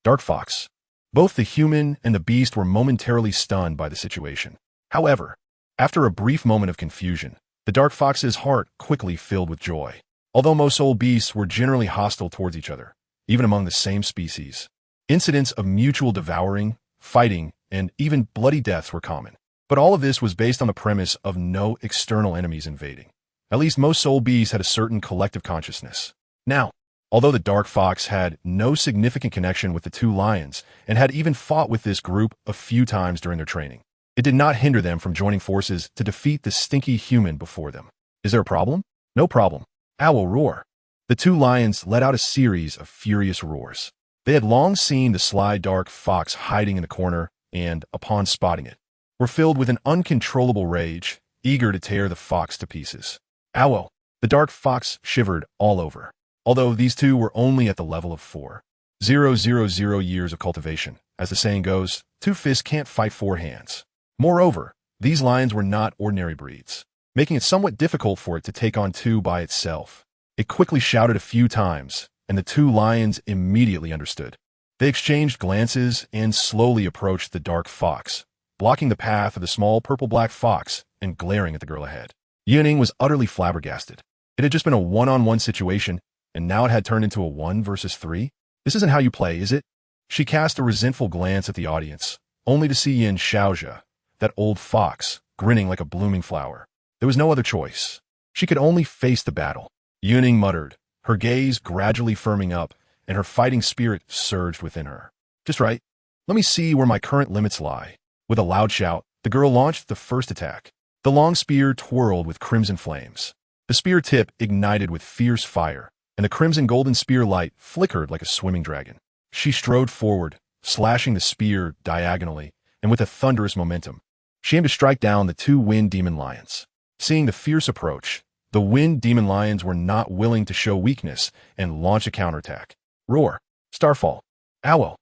Dark Fox. Both the human and the beast were momentarily stunned by the situation. However, after a brief moment of confusion, the Dark Fox's heart quickly filled with joy. Although most soul beasts were generally hostile towards each other, even among the same species, incidents of mutual devouring, fighting, and even bloody deaths were common. But all of this was based on the premise of no external enemies invading. At least most soul beasts had a certain collective consciousness. Now, although the Dark Fox had no significant connection with the two lions and had even fought with this group a few times during their training, it did not hinder them from joining forces to defeat the stinky human before them. Is there a problem? No problem. Owl roar. The two lions let out a series of furious roars. They had long seen the sly Dark Fox hiding in the corner and, upon spotting it, were filled with an uncontrollable rage, eager to tear the fox to pieces. Owl. The Dark Fox shivered all over. Although these two were only at the level of 4,000 years of cultivation. As the saying goes, two fists can't fight four hands. Moreover, these lions were not ordinary breeds, making it somewhat difficult for it to take on two by itself. It quickly shouted a few times, and the two lions immediately understood. They exchanged glances and slowly approached the Dark Fox, blocking the path of the small purple-black fox and glaring at the girl ahead. Yun Ying was utterly flabbergasted. It had just been a one-on-one situation, and now it had turned into a 1 versus 3? This isn't how you play, is it? She cast a resentful glance at the audience, only to see Yin Shaozhe, that old fox, grinning like a blooming flower. There was no other choice. She could only face the battle. Yun Ying muttered, her gaze gradually firming up, and her fighting spirit surged within her. Just right. Let me see where my current limits lie. With a loud shout, the girl launched the first attack. The long spear twirled with crimson flames. The spear tip ignited with fierce fire, and the crimson golden spear light flickered like a swimming dragon. She strode forward, slashing the spear diagonally, and with a thunderous momentum, she aimed to strike down the two wind demon lions. Seeing the fierce approach, the wind demon lions were not willing to show weakness and launch a counterattack. Roar. Starfall. Owl.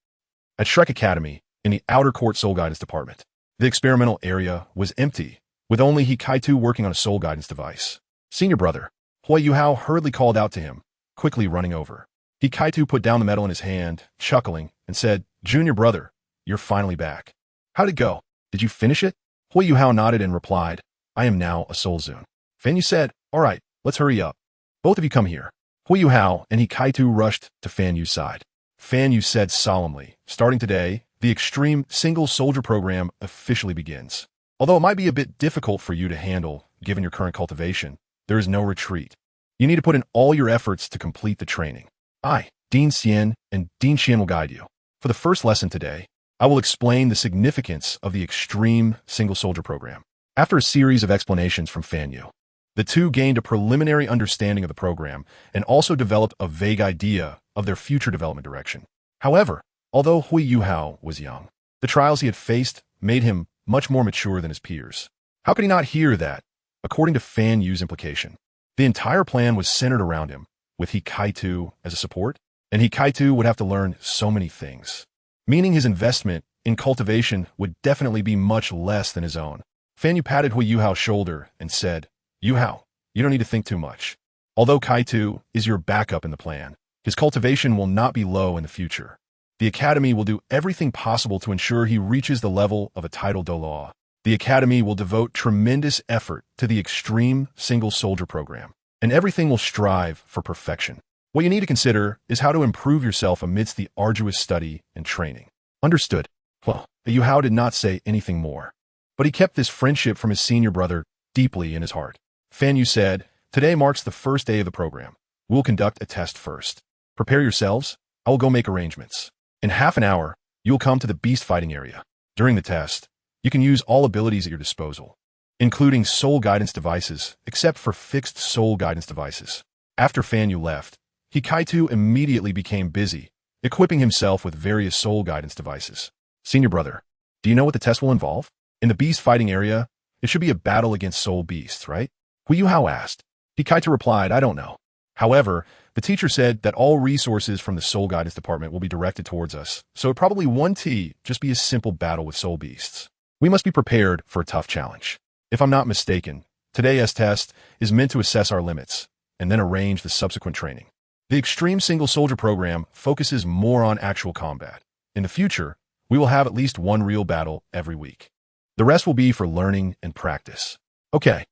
At Shrek Academy, in the Outer Court Soul Guidance Department, the experimental area was empty, with only Hikaitu working on a soul guidance device. Senior brother, Huiyuhao hurriedly called out to him, quickly running over. Hikaitu put down the medal in his hand, chuckling, and said, Junior brother, you're finally back. How'd it go? Did you finish it? Huiyuhao nodded and replied, I am now a soul Zun. Fanyu said, all right, let's hurry up. Both of you come here. Huiyuhao and Hikaitu rushed to Fanyu's side. Fanyu said solemnly, starting today, the Extreme Single Soldier Program officially begins. Although it might be a bit difficult for you to handle, given your current cultivation, there is no retreat. You need to put in all your efforts to complete the training. I, Dean Xian, and Dean Xian will guide you. For the first lesson today, I will explain the significance of the Extreme Single Soldier Program. After a series of explanations from Fanyu, the two gained a preliminary understanding of the program and also developed a vague idea of their future development direction. However, although Huiyuhao was young, the trials he had faced made him much more mature than his peers. How could he not hear that, according to Fanyu's implication, the entire plan was centered around him, with Hikaitu as a support, and Hikaitu would have to learn so many things, meaning his investment in cultivation would definitely be much less than his own. Fanyu patted Huiyuhao's shoulder and said, Yuhao, you don't need to think too much. Although Kaitu is your backup in the plan, his cultivation will not be low in the future. The Academy will do everything possible to ensure he reaches the level of a title Douluo. The Academy will devote tremendous effort to the Extreme Single Soldier Program, and everything will strive for perfection. What you need to consider is how to improve yourself amidst the arduous study and training. Understood. Well, Yuhao did not say anything more, but he kept this friendship from his senior brother deeply in his heart. Fanyu said, today marks the first day of the program. We'll conduct a test first. Prepare yourselves. I will go make arrangements. In half an hour, you'll come to the beast fighting area. During the test, you can use all abilities at your disposal, including soul guidance devices, except for fixed soul guidance devices. After Fanyu left, Hikaitu immediately became busy, equipping himself with various soul guidance devices. Senior brother, do you know what the test will involve? In the beast fighting area, it should be a battle against soul beasts, right? Huiyuhao asked. Hikaitu replied, I don't know. However, the teacher said that all resources from the soul guidance department will be directed towards us, so it probably won't just be a simple battle with soul beasts. We must be prepared for a tough challenge. If I'm not mistaken, Today's test is meant to assess our limits and then arrange the subsequent training. The Extreme Single Soldier program focuses more on actual combat. In the future, we will have at least one real battle every week. The rest will be for learning and practice. Okay.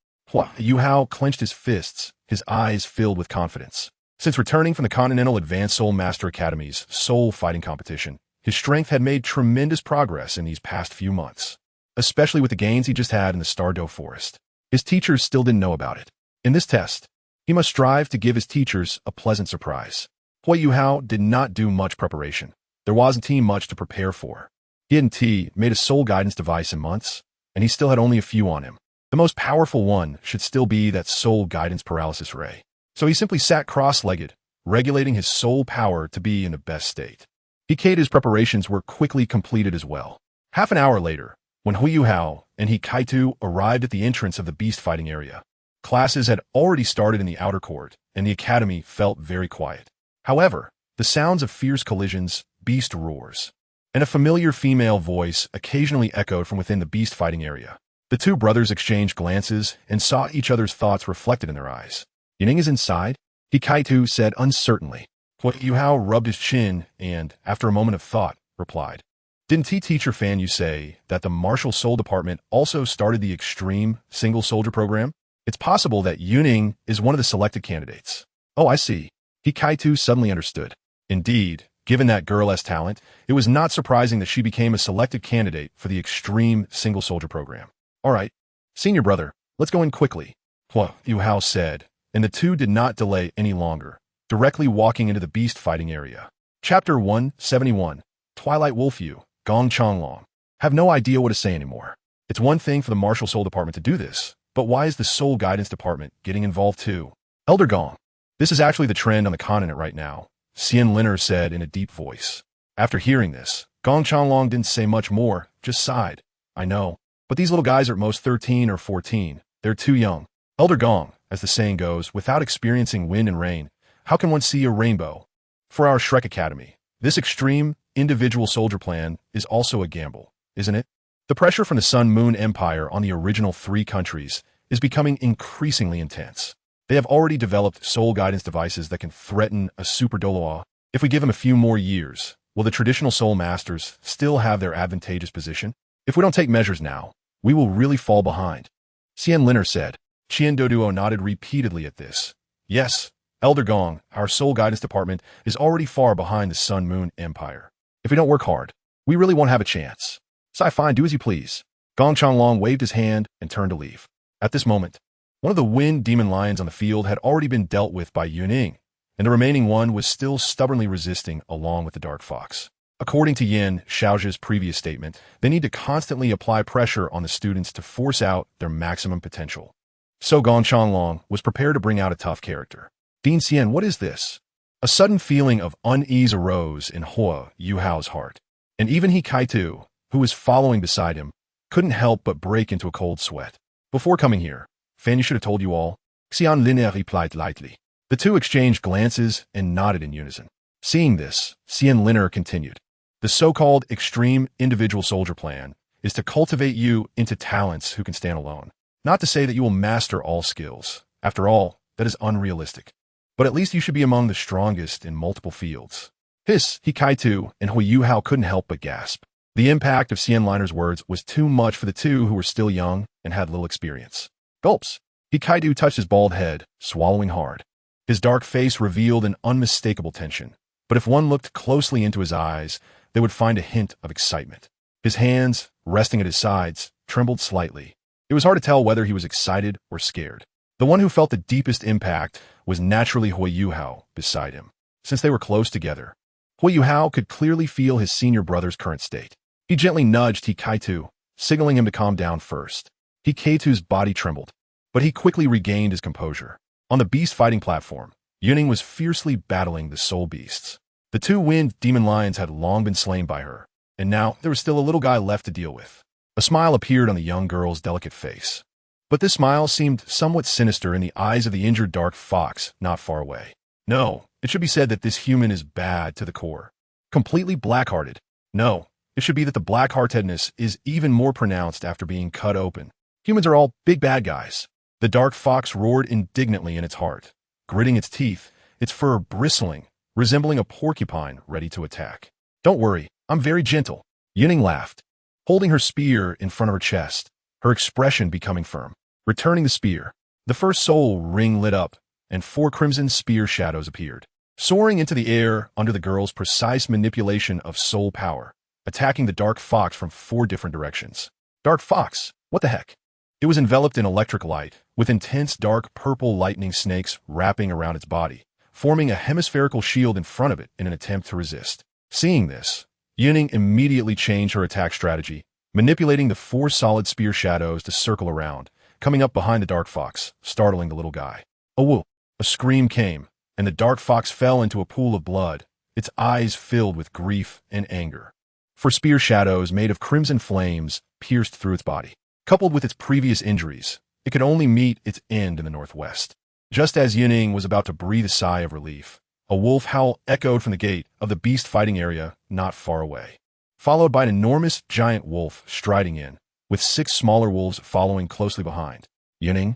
Yu-Hao clenched his fists, his eyes filled with confidence. Since returning from the Continental Advanced Soul Master Academy's soul fighting competition, his strength had made tremendous progress in these past few months, especially with the gains he just had in the Douluo Forest. His teachers still didn't know about it. In this test, he must strive to give his teachers a pleasant surprise. Yu-Hao did not do much preparation. There wasn't much to prepare for. He hadn't made a soul guidance device in months, and he still had only a few on him. The most powerful one should still be that soul guidance paralysis ray. So he simply sat cross-legged, regulating his soul power to be in the best state. Hikaido's preparations were quickly completed as well. Half an hour later, when Yu-Hao and Hikaido arrived at the entrance of the beast fighting area, classes had already started in the outer court, and the academy felt very quiet. However, the sounds of fierce collisions, beast roars, and a familiar female voice occasionally echoed from within the beast fighting area. The two brothers exchanged glances and saw each other's thoughts reflected in their eyes. Yun Ying is inside? Hikaido said uncertainly. Yu-Hao rubbed his chin and, after a moment of thought, replied, "Didn't teacher Fan you say that the Martial Soul Department also started the Extreme Single Soldier program? It's possible that Yun Ying is one of the selected candidates." "Oh, I see." Hikaido suddenly understood. Indeed, given that girl's talent, it was not surprising that she became a selected candidate for the Extreme Single Soldier program. "All right, senior brother, let's go in quickly," Yu-Hao said, and the two did not delay any longer, directly walking into the beast fighting area. Chapter 171, Twilight Wolf Yu, Gong Changlong. Have no idea what to say anymore. It's one thing for the Martial Soul Department to do this, but why is the Soul Guidance Department getting involved too? Elder Gong. This is actually the trend on the continent right now, Xian Liner said in a deep voice. After hearing this, Gong Changlong didn't say much more, just sighed. "I know, but these little guys are at most 13 or 14. They're too young. Elder Gong, as the saying goes, without experiencing wind and rain, how can one see a rainbow? For our Shrek Academy, this extreme individual soldier plan is also a gamble, isn't it? The pressure from the Sun-Moon Empire on the original three countries is becoming increasingly intense. They have already developed soul guidance devices that can threaten a super Douluo. If we give them a few more years, will the traditional soul masters still have their advantageous position? If we don't take measures now, we will really fall behind." Xian Liner said. Douluo nodded repeatedly at this. "Yes, Elder Gong, our soul guidance department is already far behind the Sun-Moon Empire. If we don't work hard, we really won't have a chance. Fine, do as you please." Gong Changlong waved his hand and turned to leave. At this moment, one of the wind demon lions on the field had already been dealt with by Yun Ying, and the remaining one was still stubbornly resisting along with the dark fox. According to Yin Shaoji's previous statement, they need to constantly apply pressure on the students to force out their maximum potential. So Gong Changlong was prepared to bring out a tough character. "Dean Xian, what is this?" A sudden feeling of unease arose in Yu-Hao's heart, and even Hikaido, who was following beside him, couldn't help but break into a cold sweat. "Before coming here, Fanny should have told you all," Xian Liner replied lightly. The two exchanged glances and nodded in unison. Seeing this, Xian Liner continued. "The so-called Extreme Individual Soldier Plan is to cultivate you into talents who can stand alone. Not to say that you will master all skills. After all, that is unrealistic. But at least you should be among the strongest in multiple fields." Hikaido and Yu-Hao couldn't help but gasp. The impact of Xian Liner's words was too much for the two who were still young and had little experience. Gulps. Hikaido touched his bald head, swallowing hard. His dark face revealed an unmistakable tension, but if one looked closely into his eyes, they would find a hint of excitement. His hands, resting at his sides, trembled slightly. It was hard to tell whether he was excited or scared. The one who felt the deepest impact was naturally Yu-Hao beside him. Since they were close together, Yu-Hao could clearly feel his senior brother's current state. He gently nudged Hikaido, signaling him to calm down first. Hikaido's body trembled, but he quickly regained his composure. On the beast fighting platform, Yun Ying was fiercely battling the soul beasts. The two wind demon lions had long been slain by her, and now there was still a little guy left to deal with. A smile appeared on the young girl's delicate face. But this smile seemed somewhat sinister in the eyes of the injured dark fox not far away. No, it should be said that this human is bad to the core. Completely black-hearted. No, it should be that the black-heartedness is even more pronounced after being cut open. Humans are all big bad guys. The dark fox roared indignantly in its heart, gritting its teeth, its fur bristling, resembling a porcupine ready to attack. "Don't worry, I'm very gentle," Yun Ying laughed, holding her spear in front of her chest, her expression becoming firm. Returning the spear, the first soul ring lit up, and 4 crimson spear shadows appeared, soaring into the air under the girl's precise manipulation of soul power, attacking the dark fox from 4 different directions. Dark fox? What the heck? It was enveloped in electric light, with intense dark purple lightning snakes wrapping around its body, forming a hemispherical shield in front of it in an attempt to resist. Seeing this, Yun Ying immediately changed her attack strategy, manipulating the 4 solid spear shadows to circle around, coming up behind the dark fox, startling the little guy. "Oh, whoa!" A scream came, and the dark fox fell into a pool of blood, its eyes filled with grief and anger. 4 spear shadows made of crimson flames pierced through its body. Coupled with its previous injuries, it could only meet its end in the northwest. Just as Yun Ying was about to breathe a sigh of relief, a wolf howl echoed from the gate of the beast fighting area not far away, followed by an enormous giant wolf striding in, with 6 smaller wolves following closely behind. "Yun Ying?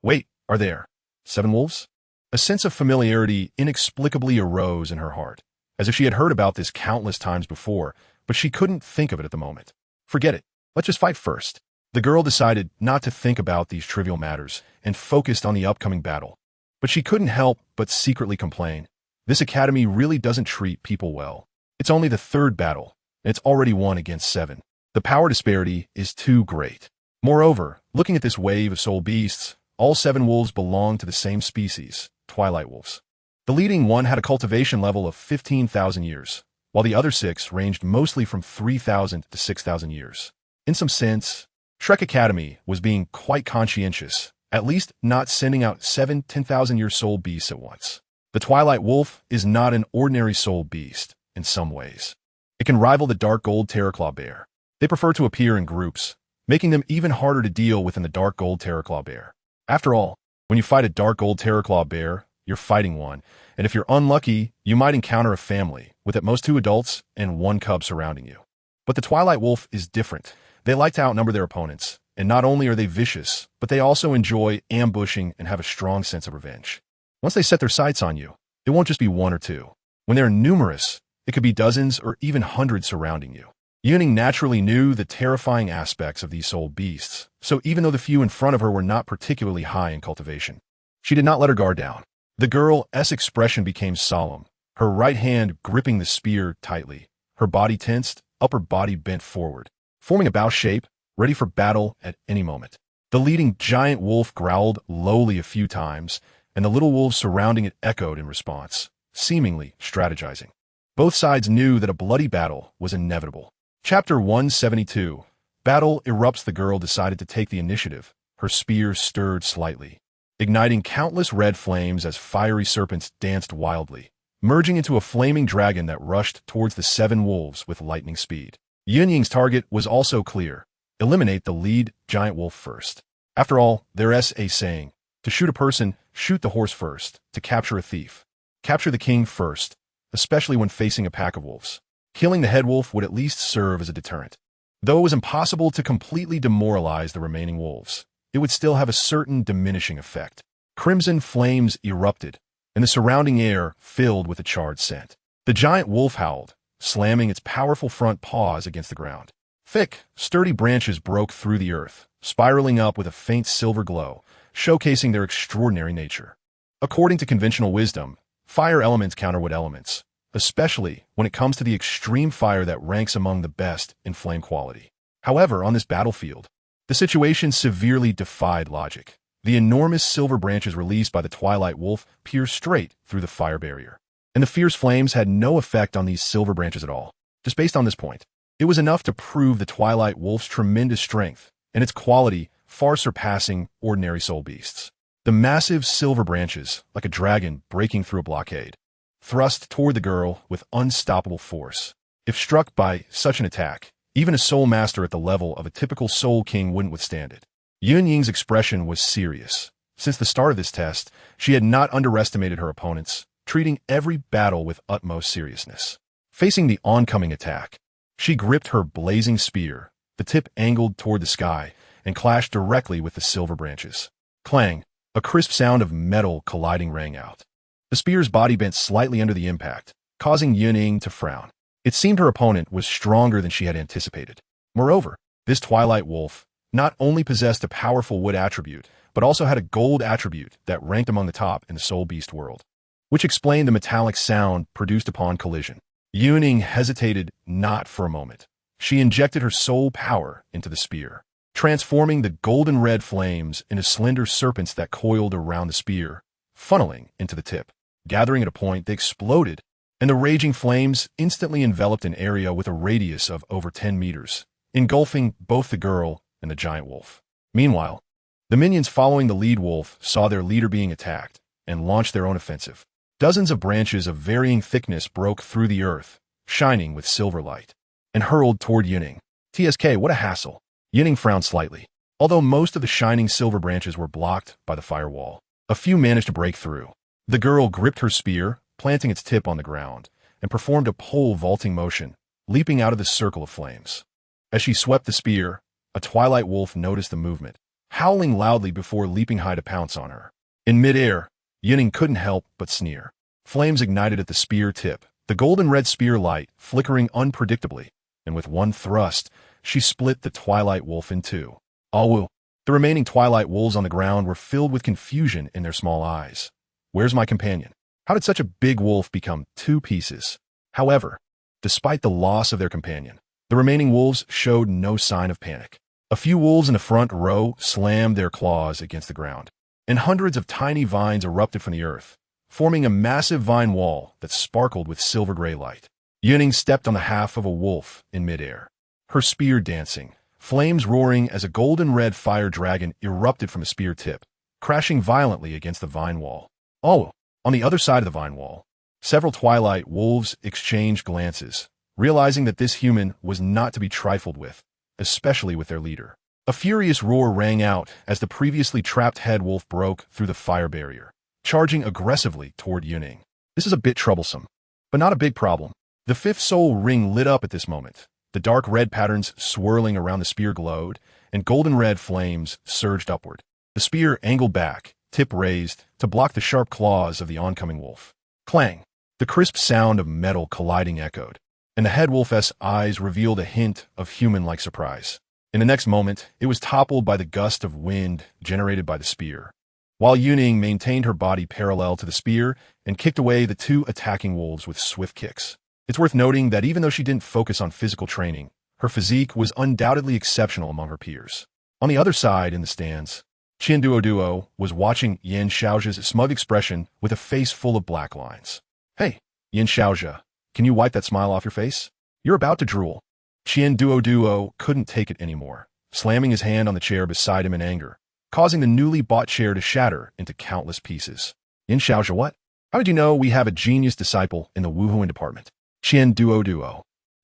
Wait, are there 7 wolves?" A sense of familiarity inexplicably arose in her heart, as if she had heard about this countless times before, but she couldn't think of it at the moment. Forget it. Let's just fight first. The girl decided not to think about these trivial matters and focused on the upcoming battle. But she couldn't help but secretly complain. This academy really doesn't treat people well. It's only the 3rd battle, and it's already won against 7. The power disparity is too great. Moreover, looking at this wave of soul beasts, all 7 wolves belong to the same species, twilight wolves. The leading one had a cultivation level of 15,000 years, while the other 6 ranged mostly from 3,000 to 6,000 years. In some sense, Shrek Academy was being quite conscientious, at least not sending out 7 10,000-year soul beasts at once. The Twilight Wolf is not an ordinary soul beast, in some ways. It can rival the dark gold Terraclaw bear. They prefer to appear in groups, making them even harder to deal with than the dark gold Terraclaw bear. After all, when you fight a dark gold Terraclaw bear, you're fighting one, and if you're unlucky, you might encounter a family, with at most 2 adults and 1 cub surrounding you. But the Twilight Wolf is different. They like to outnumber their opponents, and not only are they vicious, but they also enjoy ambushing and have a strong sense of revenge. Once they set their sights on you, it won't just be 1 or 2. When they're numerous, it could be dozens or even hundreds surrounding you. Yun Ying naturally knew the terrifying aspects of these soul beasts, so even though the few in front of her were not particularly high in cultivation, she did not let her guard down. The girl's expression became solemn, her right hand gripping the spear tightly, her body tensed, upper body bent forward, forming a bow shape, ready for battle at any moment. The leading giant wolf growled lowly a few times, and the little wolves surrounding it echoed in response, seemingly strategizing. Both sides knew that a bloody battle was inevitable. Chapter 172. Battle erupts. The girl decided to take the initiative, her spear stirred slightly, igniting countless red flames as fiery serpents danced wildly, merging into a flaming dragon that rushed towards the 7 wolves with lightning speed. Yun Ying's target was also clear: eliminate the lead giant wolf first. After all, there's a saying: to shoot a person, shoot the horse first; to capture a thief, capture the king first, especially when facing a pack of wolves. Killing the head wolf would at least serve as a deterrent. Though it was impossible to completely demoralize the remaining wolves, it would still have a certain diminishing effect. Crimson flames erupted, and the surrounding air filled with a charred scent. The giant wolf howled, slamming its powerful front paws against the ground. Thick, sturdy branches broke through the earth, spiraling up with a faint silver glow, showcasing their extraordinary nature. According to conventional wisdom, fire elements counter wood elements, especially when it comes to the extreme fire that ranks among the best in flame quality. However, on this battlefield, the situation severely defied logic. The enormous silver branches released by the Twilight Wolf pierced straight through the fire barrier, and the fierce flames had no effect on these silver branches at all. Just based on this point, it was enough to prove the Twilight Wolf's tremendous strength and its quality far surpassing ordinary soul beasts. The massive silver branches, like a dragon breaking through a blockade, thrust toward the girl with unstoppable force. If struck by such an attack, even a soul master at the level of a typical soul king wouldn't withstand it. Yun Ying's expression was serious. Since the start of this test, she had not underestimated her opponents, treating every battle with utmost seriousness. Facing the oncoming attack, she gripped her blazing spear, the tip angled toward the sky, and clashed directly with the silver branches. Clang! A crisp sound of metal colliding rang out. The spear's body bent slightly under the impact, causing Yun Ying to frown. It seemed her opponent was stronger than she had anticipated. Moreover, this Twilight Wolf not only possessed a powerful wood attribute, but also had a gold attribute that ranked among the top in the Soul Beast world, which explained the metallic sound produced upon collision. Yun Ying hesitated not for a moment. She injected her soul power into the spear, transforming the golden red flames into slender serpents that coiled around the spear, funneling into the tip. Gathering at a point, they exploded, and the raging flames instantly enveloped an area with a radius of over 10 meters, engulfing both the girl and the giant wolf. Meanwhile, the minions following the lead wolf saw their leader being attacked and launched their own offensive. Dozens of branches of varying thickness broke through the earth, shining with silver light, and hurled toward Yun Ying. TSK, what a hassle. Yun Ying frowned slightly. Although most of the shining silver branches were blocked by the firewall, a few managed to break through. The girl gripped her spear, planting its tip on the ground, and performed a pole vaulting motion, leaping out of the circle of flames. As she swept the spear, a Twilight Wolf noticed the movement, howling loudly before leaping high to pounce on her. In midair, Yun Ying couldn't help but sneer. Flames ignited at the spear tip, the golden red spear light flickering unpredictably, and with one thrust, she split the Twilight Wolf in two. Alwu. The remaining Twilight Wolves on the ground were filled with confusion in their small eyes. Where's my companion? How did such a big wolf become two pieces? However, despite the loss of their companion, the remaining wolves showed no sign of panic. A few wolves in the front row slammed their claws against the ground, and hundreds of tiny vines erupted from the earth, forming a massive vine wall that sparkled with silver-gray light. Yun Ying stepped on the half of a wolf in midair, her spear dancing, flames roaring as a golden red fire dragon erupted from a spear tip, crashing violently against the vine wall. Oh, on the other side of the vine wall, several Twilight Wolves exchanged glances, realizing that this human was not to be trifled with, especially with their leader. A furious roar rang out as the previously trapped head wolf broke through the fire barrier, charging aggressively toward Yun Ying. This is a bit troublesome, but not a big problem. The fifth soul ring lit up at this moment. The dark red patterns swirling around the spear glowed, and golden red flames surged upward. The spear angled back, tip raised, to block the sharp claws of the oncoming wolf. Clang! The crisp sound of metal colliding echoed, and the head wolf's eyes revealed a hint of human-like surprise. In the next moment, it was toppled by the gust of wind generated by the spear, while Yun Ying maintained her body parallel to the spear and kicked away the two attacking wolves with swift kicks. It's worth noting that even though she didn't focus on physical training, her physique was undoubtedly exceptional among her peers. On the other side in the stands, Douluo was watching Yan Xiaoxia's smug expression with a face full of black lines. Hey, Yan Xiaoxia, can you wipe that smile off your face? You're about to drool. Douluo couldn't take it anymore, slamming his hand on the chair beside him in anger, causing the newly bought chair to shatter into countless pieces. Yan Xiaoxia, what? How did you know we have a genius disciple in the Wuhuan department? Douluo.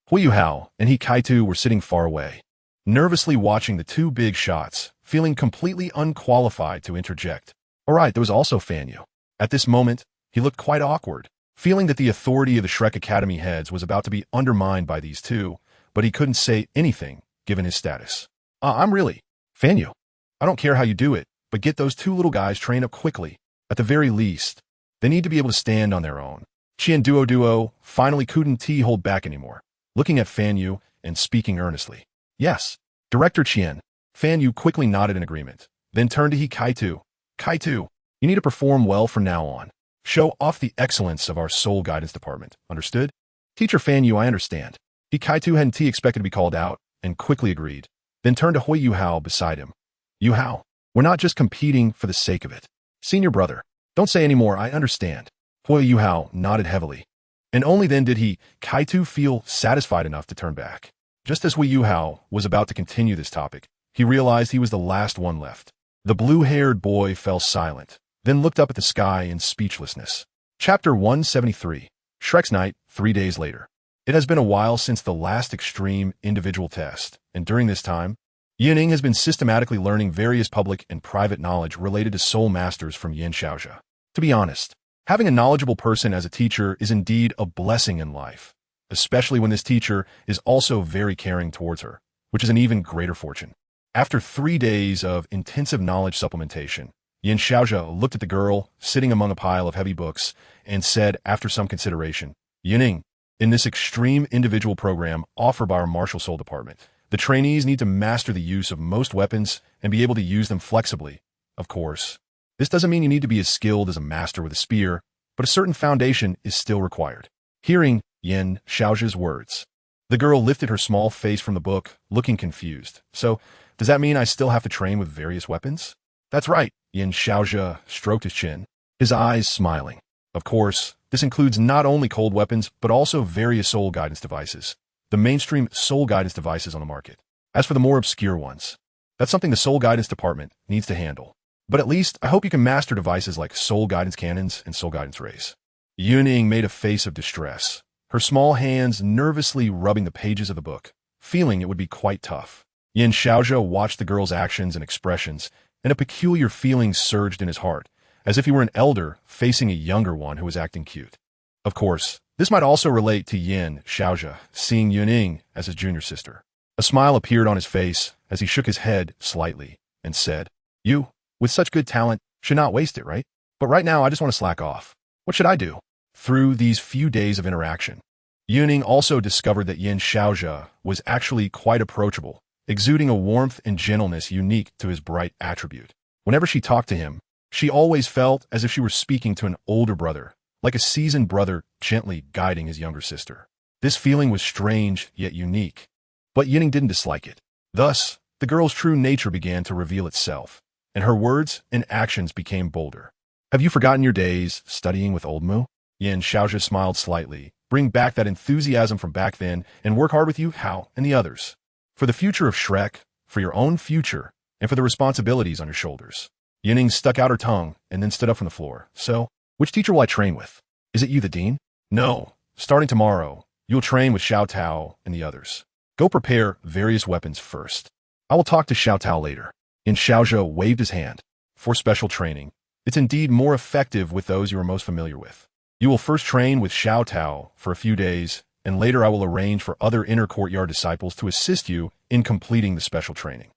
Hui Hao and He Kaitu were sitting far away, nervously watching the two big shots, feeling completely unqualified to interject. All right, there was also Fan Yu. At this moment, he looked quite awkward, feeling that the authority of the Shrek Academy heads was about to be undermined by these two, but he couldn't say anything given his status. I'm really, Fan Yu. I don't care how you do it, but get those two little guys trained up quickly. At the very least, they need to be able to stand on their own. Douluo finally couldn't hold back anymore, looking at Fan Yu and speaking earnestly. Yes, Director Qian. Fan Yu quickly nodded in agreement, then turned to He Kaitu. Kaitu, you need to perform well from now on. Show off the excellence of our soul guidance department, understood? Teacher Fan Yu, I understand. He Kaitu hadn't expected to be called out, and quickly agreed, then turned to Hui Yu Hao beside him. Yu Hao, we're not just competing for the sake of it. Senior brother, don't say any more, I understand. Hui Yu Hao nodded heavily, and only then did He Kaitu feel satisfied enough to turn back. Just as Hui Yu Hao was about to continue this topic, he realized he was the last one left. The blue-haired boy fell silent, then looked up at the sky in speechlessness. Chapter 173. Shrek's Night, 3 days later. It has been a while since the last extreme individual test, and during this time, Yun Ying has been systematically learning various public and private knowledge related to soul masters from Yan Xiaoxia. To be honest, having a knowledgeable person as a teacher is indeed a blessing in life, especially when this teacher is also very caring towards her, which is an even greater fortune. After 3 days of intensive knowledge supplementation, Yin.However looked at the girl, sitting among a pile of heavy books, and said, after some consideration, Yun Ying, in this extreme individual program offered by our Martial Soul Department, the trainees need to master the use of most weapons and be able to use them flexibly. Of course, this doesn't mean you need to be as skilled as a master with a spear, but a certain foundation is still required. Hearing Yin.However's words, the girl lifted her small face from the book, looking confused. So, does that mean I still have to train with various weapons? That's right, Yin.However stroked his chin, his eyes smiling. Of course, this includes not only cold weapons, but also various soul guidance devices, the mainstream soul guidance devices on the market. As for the more obscure ones, that's something the soul guidance department needs to handle. But at least, I hope you can master devices like soul guidance cannons and soul guidance rays. Yun Ying made a face of distress, her small hands nervously rubbing the pages of the book, feeling it would be quite tough. Yin.However watched the girl's actions and expressions, and a peculiar feeling surged in his heart, as if he were an elder facing a younger one who was acting cute. Of course, this might also relate to Yin.However, seeing Yun Ying as his junior sister. A smile appeared on his face as he shook his head slightly and said, You, with such good talent, should not waste it, right? But right now I just want to slack off. What should I do? Through these few days of interaction, Yun Ying also discovered that Yin.However was actually quite approachable, exuding a warmth and gentleness unique to his bright attribute. Whenever she talked to him, she always felt as if she were speaking to an older brother, like a seasoned brother gently guiding his younger sister. This feeling was strange yet unique, but Yun Ying didn't dislike it. Thus, the girl's true nature began to reveal itself, and her words and actions became bolder. Have you forgotten your days studying with old Mu? Yin.However smiled slightly. Bring back that enthusiasm from back then and work hard with you, Hao, and the others. For the future of Shrek, for your own future, and for the responsibilities on your shoulders. Yun Ying stuck out her tongue and then stood up from the floor. So, which teacher will I train with? Is it you, the dean? No. Starting tomorrow, you'll train with Xiao Tao and the others. Go prepare various weapons first. I will talk to Xiao Tao later. Yin.However waved his hand. For special training, it's indeed more effective with those you are most familiar with. You will first train with Xiao Tao for a few days, and later I will arrange for other inner courtyard disciples to assist you in completing the special training.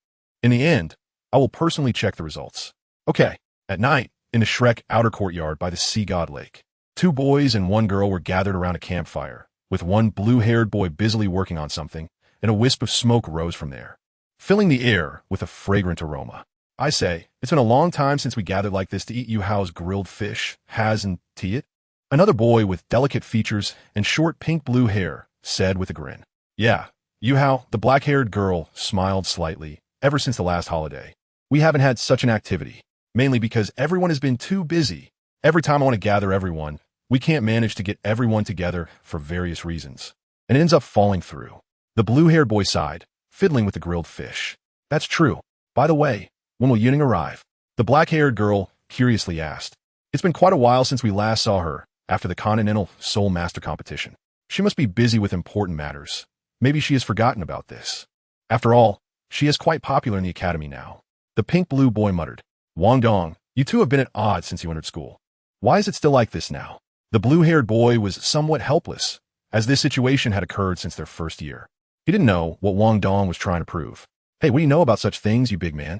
In the end, I will personally check the results. Okay, at night, in the Shrek outer courtyard by the Sea God Lake, 2 boys and 1 girl were gathered around a campfire, with one blue-haired boy busily working on something, and a wisp of smoke rose from there, filling the air with a fragrant aroma. I say, it's been a long time since we gathered like this to eat Yuhao's grilled fish, has and tea it. Another boy with delicate features and short pink-blue hair said with a grin. Yeah, Yuhao, the black-haired girl, smiled slightly. Ever since the last holiday, we haven't had such an activity, mainly because everyone has been too busy. Every time I want to gather everyone, we can't manage to get everyone together for various reasons, and it ends up falling through. The blue-haired boy sighed, fiddling with the grilled fish. That's true. By the way, when will Yun Ying arrive? The black-haired girl curiously asked. It's been quite a while since we last saw her, after the Continental Soul Master competition. She must be busy with important matters. Maybe she has forgotten about this. After all, she is quite popular in the academy now. The pink-blue boy muttered. Wang Dong, you two have been at odds since you entered school. Why is it still like this now? The blue-haired boy was somewhat helpless, as this situation had occurred since their first year. He didn't know what Wang Dong was trying to prove. Hey, what do you know about such things, you big man?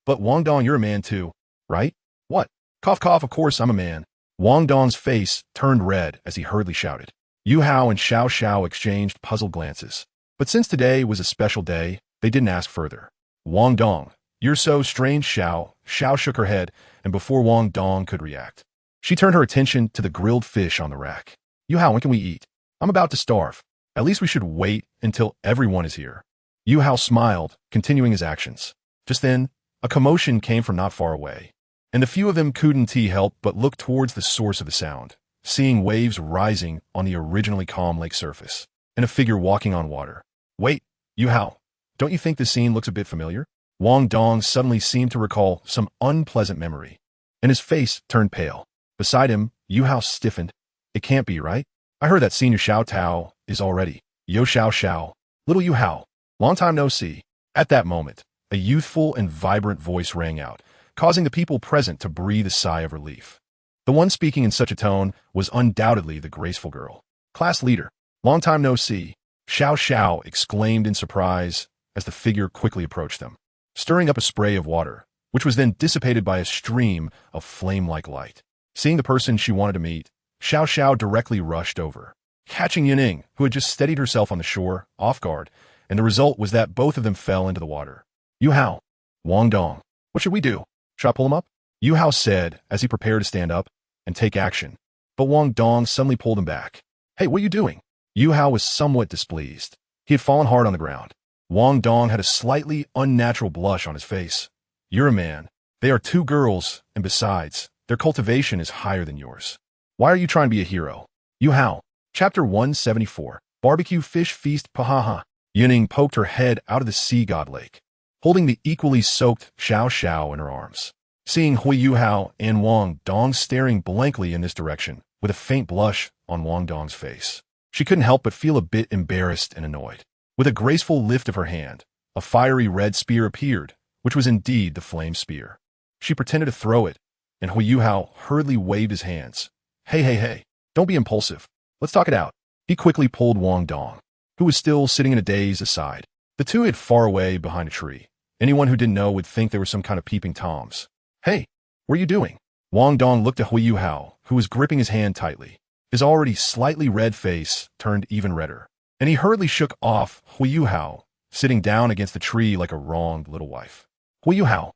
But Wang Dong, you're a man too, right? What? Cough, cough, of course I'm a man. Wang Dong's face turned red as he hurriedly shouted. Yu Hao and Xiao Xiao exchanged puzzled glances. But since today was a special day, they didn't ask further. Wang Dong, you're so strange, Xiao. Xiao shook her head, and before Wang Dong could react, she turned her attention to the grilled fish on the rack. Yu Hao, when can we eat? I'm about to starve. At least we should wait until everyone is here. Yu Hao smiled, continuing his actions. Just then, a commotion came from not far away, and the few of them couldn't help but look towards the source of the sound, seeing waves rising on the originally calm lake surface, and a figure walking on water. Wait, Yu Hao, don't you think this scene looks a bit familiar? Wang Dong suddenly seemed to recall some unpleasant memory, and his face turned pale. Beside him, Yu Hao stiffened. It can't be, right? I heard that Senior Xiao Tao is already. Yo Xiao Xiao, little Yu Hao, long time no see. At that moment, a youthful and vibrant voice rang out, causing the people present to breathe a sigh of relief. The one speaking in such a tone was undoubtedly the graceful girl. Class leader, long time no see, Xiao Xiao exclaimed in surprise as the figure quickly approached them. Stirring up a spray of water, which was then dissipated by a stream of flame-like light. Seeing the person she wanted to meet, Xiao Xiao directly rushed over, catching Yun Ying, who had just steadied herself on the shore, off guard, and the result was that both of them fell into the water. "Yu Hao, Wang Dong, what should we do? Should I pull him up?" Yu Hao said as he prepared to stand up and take action, but Wang Dong suddenly pulled him back. "Hey, what are you doing?" Yu Hao was somewhat displeased. He had fallen hard on the ground. Wang Dong had a slightly unnatural blush on his face. "You're a man. They are two girls, and besides, their cultivation is higher than yours. Why are you trying to be a hero?" Yu Hao. Chapter 174. Barbecue Fish Feast Pahaha. Yun Ying poked her head out of the sea god lake, holding the equally soaked Xiao Xiao in her arms. Seeing Yu Hao and Wang Dong staring blankly in this direction, with a faint blush on Wang Dong's face, she couldn't help but feel a bit embarrassed and annoyed. With a graceful lift of her hand, a fiery red spear appeared, which was indeed the flame spear. She pretended to throw it, and Yu Hao hurriedly waved his hands. Hey, don't be impulsive. Let's talk it out." He quickly pulled Wang Dong, who was still sitting in a daze, aside. The two hid far away behind a tree. Anyone who didn't know would think they were some kind of peeping Toms. "Hey, what are you doing?" Wang Dong looked at Yu Hao, who was gripping his hand tightly. His already slightly red face turned even redder, and he hurriedly shook off Yu Hao, sitting down against the tree like a wronged little wife. "Yu Hao."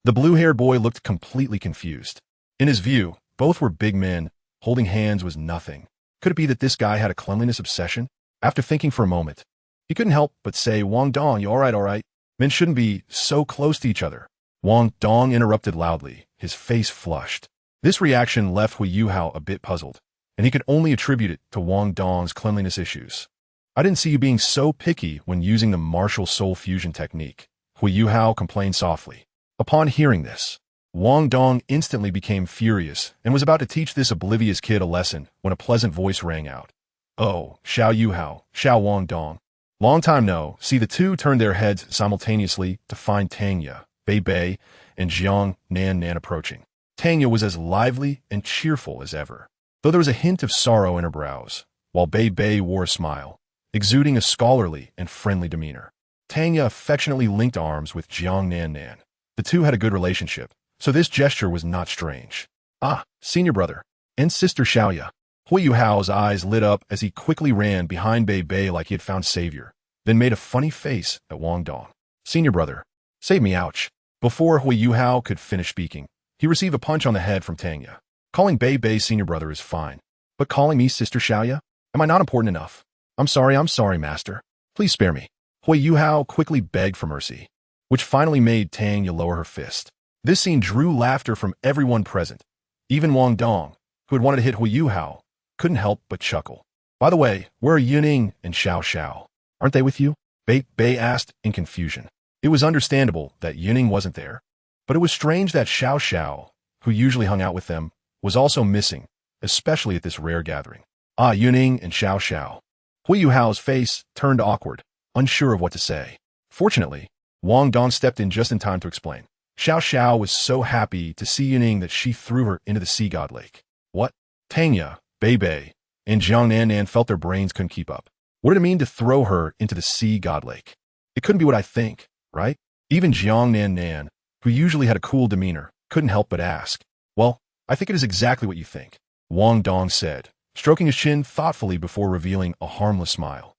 The blue-haired boy looked completely confused. In his view, both were big men. Holding hands was nothing. Could it be that this guy had a cleanliness obsession? After thinking for a moment, he couldn't help but say, "Wang Dong, you all right? Men shouldn't be so close to each other." Wang Dong interrupted loudly, his face flushed. This reaction left Yu Hao a bit puzzled, and he could only attribute it to Wang Dong's cleanliness issues. "I didn't see you being so picky when using the martial soul fusion technique," Yu Hao complained softly. Upon hearing this, Wang Dong instantly became furious and was about to teach this oblivious kid a lesson when a pleasant voice rang out. "Oh, Xiao Yu Hao, Xiao Wang Dong. Long time no." See, the two turned their heads simultaneously to find Tanya, Bei, and Jiang Nan approaching. Tanya was as lively and cheerful as ever, though there was a hint of sorrow in her brows, while Bei wore a smile, exuding a scholarly and friendly demeanor. Tanya affectionately linked arms with Jiang Nan. The two had a good relationship, so this gesture was not strange. "Ah, senior brother and sister Xiaoya." Yu Hao's eyes lit up as he quickly ran behind Bei like he had found savior, then made a funny face at Wang Dong. "Senior brother, save me, ouch." Before Yu Hao could finish speaking, he received a punch on the head from Tanya. "Calling Bei senior brother is fine, but calling me sister Xiaoya? Am I not important enough? I'm sorry, master. Please spare me." Yu Hao quickly begged for mercy, which finally made Tanya lower her fist. This scene drew laughter from everyone present. Even Wang Dong, who had wanted to hit Yu Hao, couldn't help but chuckle. "By the way, where are Yun Ying and Xiao Xiao? Aren't they with you?" Bei asked in confusion. It was understandable that Yun Ying wasn't there, but it was strange that Xiao Xiao, who usually hung out with them, was also missing, especially at this rare gathering. Yun Ying and Xiao Xiao. Yu Hao's face turned awkward, unsure of what to say. Fortunately, Wang Dong stepped in just in time to explain. Xiao Xiao was so happy to see Yun Ying that she threw her into the sea god lake. What? Tanya, Bei, and Jiang Nan felt their brains couldn't keep up. What did it mean to throw her into the sea god lake? It couldn't be what I think, right? Even Jiang Nan, who usually had a cool demeanor, couldn't help but ask. "Well, I think it is exactly what you think," Wang Dong said, stroking his chin thoughtfully before revealing a harmless smile.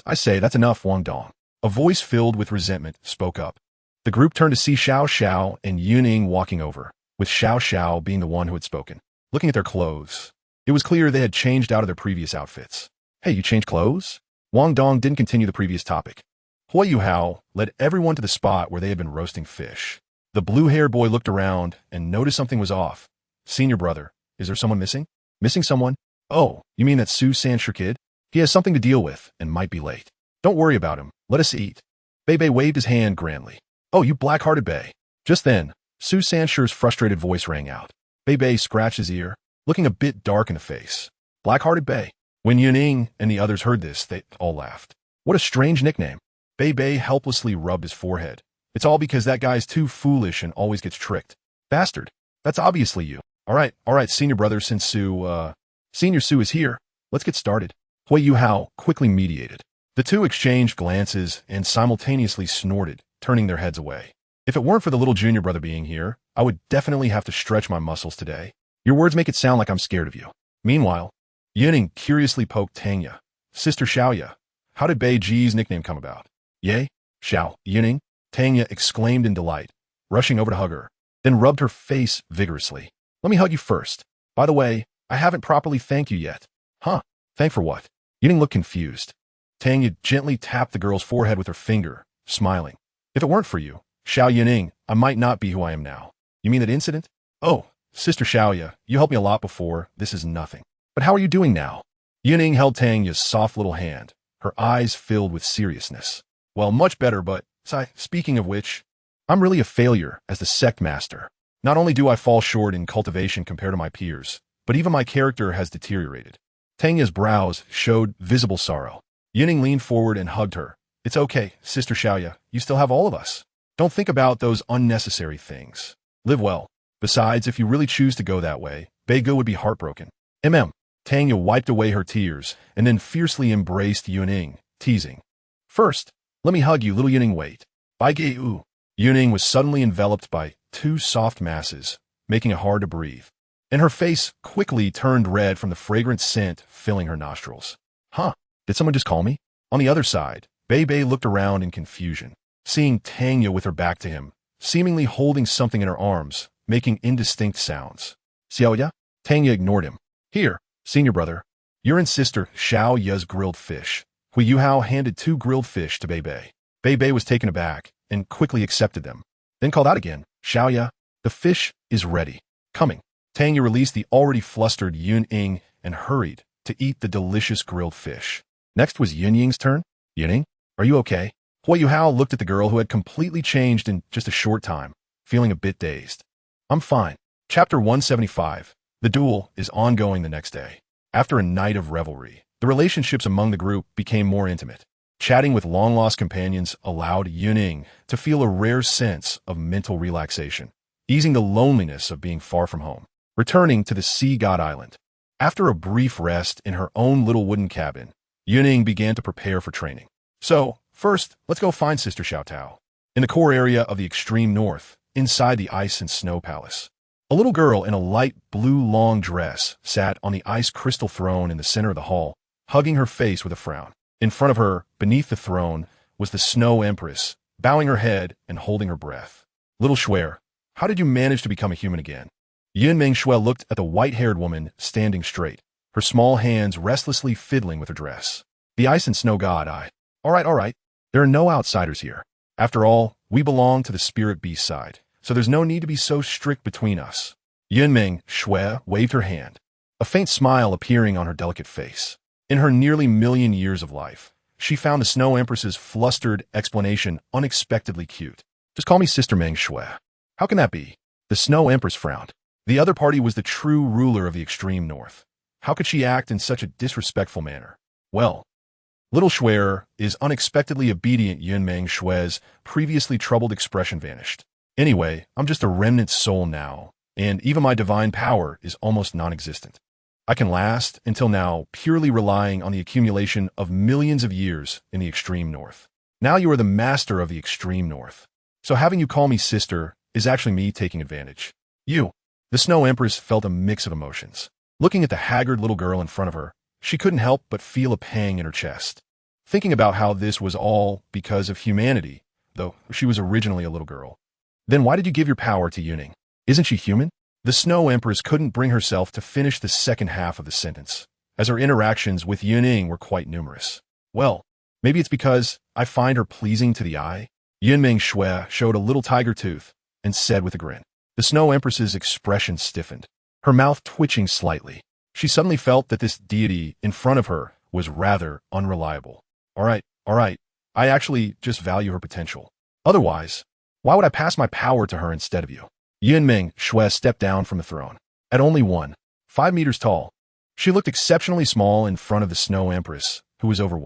I say, that's enough, Wang Dong." A voice filled with resentment spoke up. The group turned to see Xiao Xiao and Yun Ying walking over, with Xiao Xiao being the one who had spoken. Looking at their clothes, it was clear they had changed out of their previous outfits. "Hey, you changed clothes?" Wang Dong didn't continue the previous topic. Yu Hao led everyone to the spot where they had been roasting fish. The blue-haired boy looked around and noticed something was off. "Senior brother, is there someone missing?" "Missing someone? Oh, you mean that Su Sanshur kid? He has something to deal with and might be late. Don't worry about him. Let us eat." Bei waved his hand grandly. "Oh, you black-hearted Bei." Just then, Su Sanshur's frustrated voice rang out. Bei scratched his ear, looking a bit dark in the face. Black-hearted Bei. When Yun Ying and the others heard this, they all laughed. What a strange nickname. Bei helplessly rubbed his forehead. "It's all because that guy's too foolish and always gets tricked. Bastard. That's obviously you. All right, senior brother, since Senior Su is here, let's get started." Yu Hao quickly mediated. The two exchanged glances and simultaneously snorted, turning their heads away. If it weren't for the little junior brother being here, I would definitely have to stretch my muscles today. Your words make it sound like I'm scared of you. Meanwhile, Yun Ying curiously poked Tanya. Sister Xiaoya, how did Bei Ji's nickname come about? Yay? Xiao, Yun Ying? Tanya exclaimed in delight, rushing over to hug her, then rubbed her face vigorously. Let me hug you first. By the way, I haven't properly thanked you yet. Huh? Thank for what? Yun Ying looked confused. Tanya gently tapped the girl's forehead with her finger, smiling. If it weren't for you, Xiao Yun Ying, I might not be who I am now. You mean that incident? Oh, Sister Xiaoya, you helped me a lot before. This is nothing. But how are you doing now? Yun Ying held Tanya's soft little hand, her eyes filled with seriousness. Well, much better, but, speaking of which, I'm really a failure as the sect master. Not only do I fall short in cultivation compared to my peers, but even my character has deteriorated. Tanya's brows showed visible sorrow. Yun Ying leaned forward and hugged her. It's okay, Sister Xiaoya, you still have all of us. Don't think about those unnecessary things. Live well. Besides, if you really choose to go that way, Beige would be heartbroken. Tanya wiped away her tears and then fiercely embraced Yun Ying, teasing. First, let me hug you, little Yun Ying, wait. Beige. Yun Ying was suddenly enveloped by two soft masses, making it hard to breathe. And her face quickly turned red from the fragrant scent filling her nostrils. Huh? Did someone just call me? On the other side, Bei looked around in confusion, seeing Tanya with her back to him, seemingly holding something in her arms, making indistinct sounds. Xiaoya? Tanya ignored him. Here, senior brother. Your and sister Xiao Ya's grilled fish. Hui Yuhao handed 2 grilled fish to Bei. Bei was taken aback and quickly accepted them. Then called out again, Xiaoya, the fish is ready. Coming. Tanya released the already flustered Yun Ying and hurried to eat the delicious grilled fish. Next was Yun Ying's turn. Yun Ying, are you okay? Hui Yuhao looked at the girl who had completely changed in just a short time, feeling a bit dazed. I'm fine. Chapter 175. The duel is ongoing the next day. After a night of revelry, the relationships among the group became more intimate. Chatting with long-lost companions allowed Yun Ying to feel a rare sense of mental relaxation, easing the loneliness of being far from home. Returning to the Sea God Island. After a brief rest in her own little wooden cabin, Yun Ying began to prepare for training. So, first, let's go find Sister Xiao Tao. In the core area of the extreme north, inside the Ice and Snow Palace, a little girl in a light blue long dress sat on the ice crystal throne in the center of the hall, hugging her face with a frown. In front of her, beneath the throne, was the Snow Empress, bowing her head and holding her breath. Little Shuer, how did you manage to become a human again? Yun Ming-Shui looked at the white-haired woman standing straight, her small hands restlessly fiddling with her dress. The Ice and Snow God, All right. There are no outsiders here. After all, we belong to the spirit beast side, so there's no need to be so strict between us. Yun Ming-Shui waved her hand, a faint smile appearing on her delicate face. In her nearly million years of life, she found the Snow Empress's flustered explanation unexpectedly cute. Just call me Sister Ming-Shui. How can that be? The Snow Empress frowned. The other party was the true ruler of the extreme north. How could she act in such a disrespectful manner? Well, little Shuer is unexpectedly obedient. Yun Ming-Shui's previously troubled expression vanished. Anyway, I'm just a remnant soul now, and even my divine power is almost non-existent. I can last, until now, purely relying on the accumulation of millions of years in the extreme north. Now you are the master of the extreme north. So having you call me sister is actually me taking advantage. The Snow Empress felt a mix of emotions. Looking at the haggard little girl in front of her, she couldn't help but feel a pang in her chest. Thinking about how this was all because of humanity, though she was originally a little girl. Then why did you give your power to Yun Ying? Isn't she human? The Snow Empress couldn't bring herself to finish the second half of the sentence, as her interactions with Yun Ying were quite numerous. Well, maybe it's because I find her pleasing to the eye. Yun Ming-Shui showed a little tiger tooth and said with a grin. The Snow Empress's expression stiffened, her mouth twitching slightly. She suddenly felt that this deity in front of her was rather unreliable. All right. I actually just value her potential. Otherwise, why would I pass my power to her instead of you? Yun Ming-Shui stepped down from the throne. At only 5 meters tall, she looked exceptionally small in front of the Snow Empress, who was over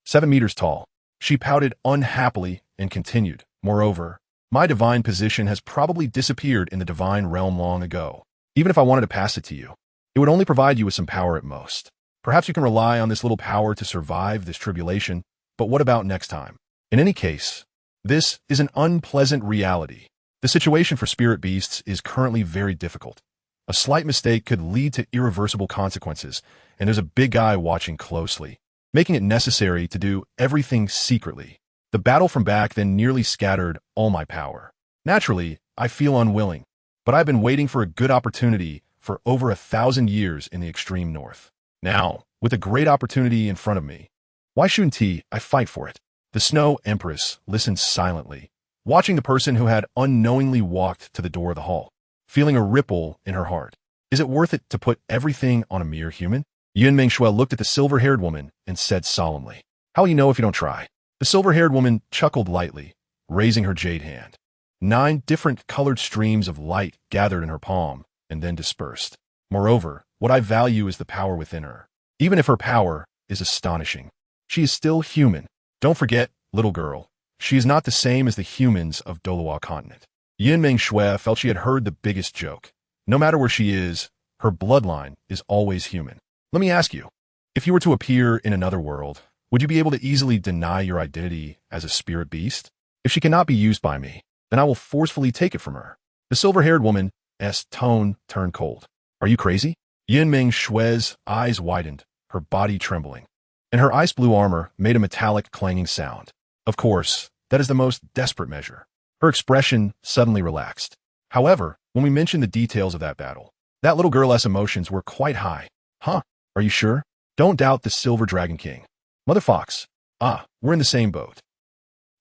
7 meters tall. She pouted unhappily and continued, moreover, my divine position has probably disappeared in the divine realm long ago. Even if I wanted to pass it to you, it would only provide you with some power at most. Perhaps you can rely on this little power to survive this tribulation, but what about next time? In any case, This is an unpleasant reality. The situation for spirit beasts is currently very difficult. A slight mistake could lead to irreversible consequences, and there's a big guy watching closely, making it necessary to do everything secretly. The battle from back then nearly scattered all my power. Naturally, I feel unwilling, but I've been waiting for a good opportunity for over 1,000 years in the extreme north. Now, with a great opportunity in front of me, why shouldn't I fight for it? The Snow Empress listened silently, watching the person who had unknowingly walked to the door of the hall, feeling a ripple in her heart. Is it worth it to put everything on a mere human? Yun Ying.However looked at the silver-haired woman and said solemnly, "How will you know if you don't try?" The silver-haired woman chuckled lightly, raising her jade hand. 9 different colored streams of light gathered in her palm and then dispersed. Moreover, what I value is the power within her. Even if her power is astonishing, she is still human. Don't forget, little girl, she is not the same as the humans of Douluo continent. Yun Ying.However felt she had heard the biggest joke. No matter where she is, her bloodline is always human. Let me ask you, if you were to appear in another world, would you be able to easily deny your identity as a spirit beast? If she cannot be used by me, then I will forcefully take it from her. The silver-haired woman's tone turned cold. Are you crazy? Yun Ying.However's eyes widened, her body trembling, and her ice blue armor made a metallic clanging sound. Of course, that is the most desperate measure. Her expression suddenly relaxed. However, when we mentioned the details of that battle, that little girl's emotions were quite high. Huh? Are you sure? Don't doubt the Silver Dragon King. Mother Fox. We're in the same boat.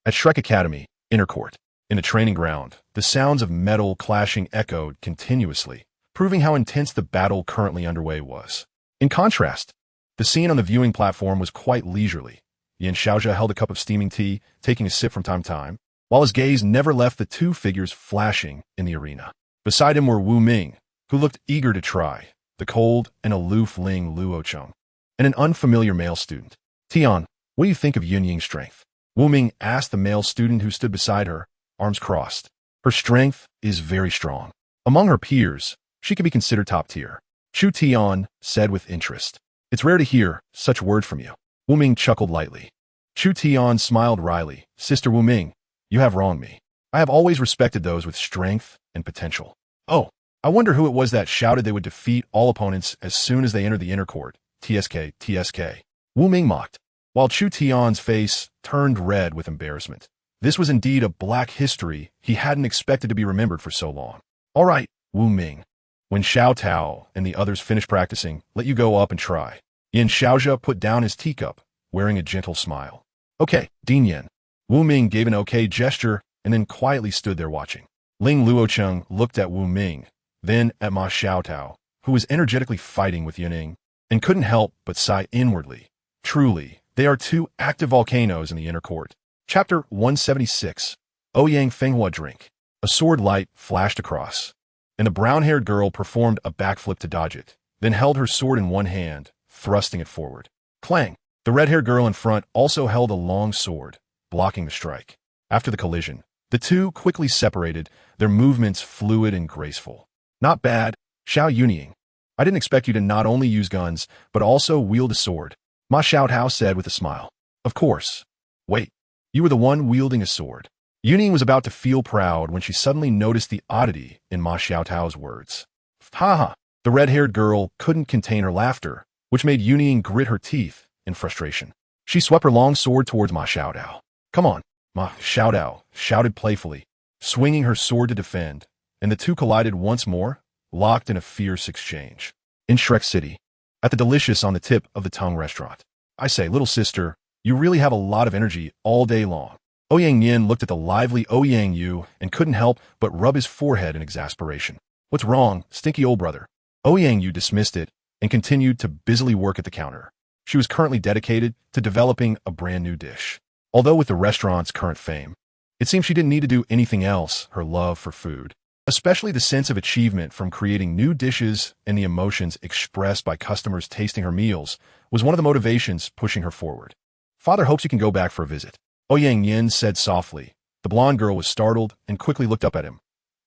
At Shrek Academy, Inner Court, in the training ground, the sounds of metal clashing echoed continuously, proving how intense the battle currently underway was. In contrast, the scene on the viewing platform was quite leisurely. Yun.However held a cup of steaming tea, taking a sip from time to time, while his gaze never left the 2 figures flashing in the arena. Beside him were Wu Ming, who looked eager to try, the cold and aloof Ling Luocheng, and an unfamiliar male student. Tian, what do you think of Yun Ying's strength? Wu Ming asked the male student who stood beside her, arms crossed. Her strength is very strong. Among her peers, she could be considered top tier. Chu Tian said with interest. It's rare to hear such words from you. Wu Ming chuckled lightly. Chu Tian smiled wryly. Sister Wu Ming, you have wronged me. I have always respected those with strength and potential. Oh, I wonder who it was that shouted they would defeat all opponents as soon as they entered the inner court. TSK, TSK. Wu Ming mocked, while Chu Tian's face turned red with embarrassment. This was indeed a black history he hadn't expected to be remembered for so long. All right, Wu Ming. When Xiao Tao and the others finished practicing, let you go up and try. Yun.However put down his teacup, wearing a gentle smile. Okay, Dean Yen. Wu Ming gave an okay gesture and then quietly stood there watching. Ling Luocheng looked at Wu Ming, then at Ma Xiao Tao, who was energetically fighting with Yun Ying, and couldn't help but sigh inwardly. Truly, they are 2 active volcanoes in the inner court. Chapter 176. Ouyang Fenghua Drink. A sword light flashed across, and the brown-haired girl performed a backflip to dodge it, then held her sword in one hand, thrusting it forward. Clang! The red-haired girl in front also held a long sword, blocking the strike. After the collision, the 2 quickly separated, their movements fluid and graceful. Not bad, Xiao Yunying. I didn't expect you to not only use guns, but also wield a sword, Ma Xiao Tao said with a smile. Of course. Wait, you were the one wielding a sword. Yunying was about to feel proud when she suddenly noticed the oddity in Ma Xiao Tao's words. Ha! The red-haired girl couldn't contain her laughter, which made Yunying grit her teeth in frustration. She swept her long sword towards Ma Xiao Tao. Come on, Ma Xiao Tao shouted playfully, swinging her sword to defend, and the 2 collided once more, locked in a fierce exchange. In Shrek City, at the delicious on the tip of the tongue restaurant. I say, little sister, you really have a lot of energy all day long. Ouyang Yin looked at the lively Ouyang Yu and couldn't help but rub his forehead in exasperation. What's wrong, stinky old brother? Ouyang Yu dismissed it and continued to busily work at the counter. She was currently dedicated to developing a brand new dish. Although with the restaurant's current fame, it seemed she didn't need to do anything else. Her love for food, especially the sense of achievement from creating new dishes and the emotions expressed by customers tasting her meals, was one of the motivations pushing her forward. Father hopes you can go back for a visit, Ouyang Yin said softly. The blonde girl was startled and quickly looked up at him.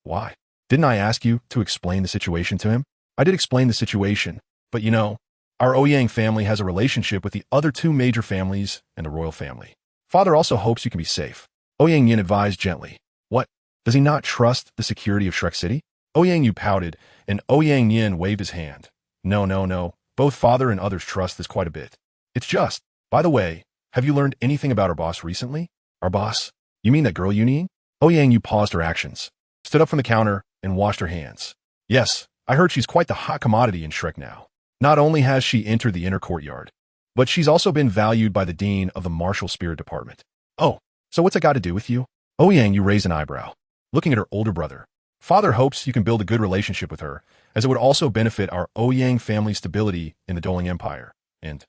Why? Didn't I ask you to explain the situation to him? I did explain the situation, but you know, our Ouyang family has a relationship with the other 2 major families and the royal family. Father also hopes you can be safe. Ouyang Yin advised gently. What? Does he not trust the security of Shrek City? Ouyang Yu pouted, and Ouyang Yin waved his hand. No, no, no. Both father and others trust this quite a bit. It's just, by the way, have you learned anything about our boss recently? Our boss? You mean that girl Yun Ying? Ouyang Yu paused her actions, stood up from the counter, and washed her hands. Yes, I heard she's quite the hot commodity in Shrek now. Not only has she entered the inner courtyard, but she's also been valued by the dean of the martial spirit department. Oh, so what's it got to do with you? Ouyang Yu raised an eyebrow, looking at her older brother. Father hopes you can build a good relationship with her, as it would also benefit our Ouyang family's stability in the Douluo Empire. And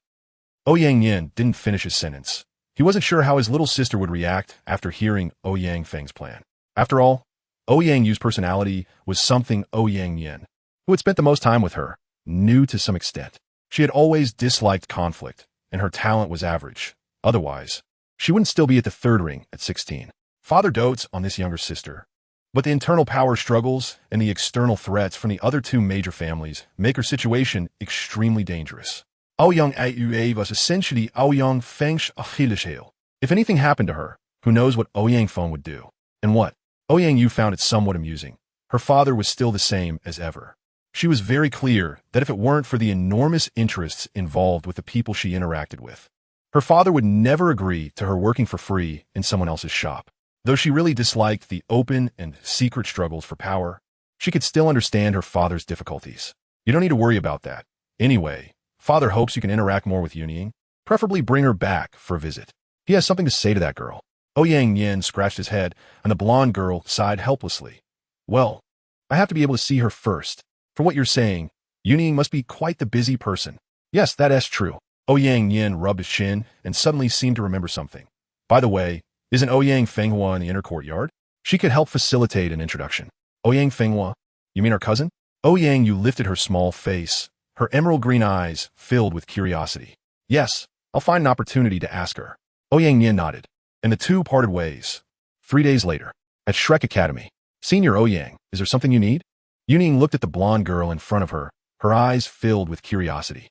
Ouyang Yin didn't finish his sentence. He wasn't sure how his little sister would react after hearing Ouyang Feng's plan. After all, Ouyang Yu's personality was something Ouyang Yin, who had spent the most time with her, knew to some extent. She had always disliked conflict, and her talent was average. Otherwise, she wouldn't still be at the third ring at 16. Father dotes on this younger sister, but the internal power struggles and the external threats from the other two major families make her situation extremely dangerous. Ouyang-However was essentially Ouyang Feng's Achilles heel. If anything happened to her, who knows what Ouyang Feng would do? And what? Ouyang Yu found it somewhat amusing. Her father was still the same as ever. She was very clear that if it weren't for the enormous interests involved with the people she interacted with, her father would never agree to her working for free in someone else's shop. Though she really disliked the open and secret struggles for power, she could still understand her father's difficulties. You don't need to worry about that. Anyway, father hopes you can interact more with Yun Ying, preferably bring her back for a visit. He has something to say to that girl. Ouyang Yin scratched his head, and the blonde girl sighed helplessly. Well, I have to be able to see her first. From what you're saying, Yun Ying must be quite the busy person. Yes, that is true. Ouyang Yin rubbed his chin and suddenly seemed to remember something. By the way, isn't Ouyang Fenghua in the inner courtyard? She could help facilitate an introduction. Ouyang Fenghua? You mean our cousin? Ouyang Yu lifted her small face, her emerald green eyes filled with curiosity. Yes, I'll find an opportunity to ask her. Ouyang Yin nodded, and the two parted ways. 3 days later, at Shrek Academy. Senior Ouyang, is there something you need? Yun Ying looked at the blonde girl in front of her, her eyes filled with curiosity.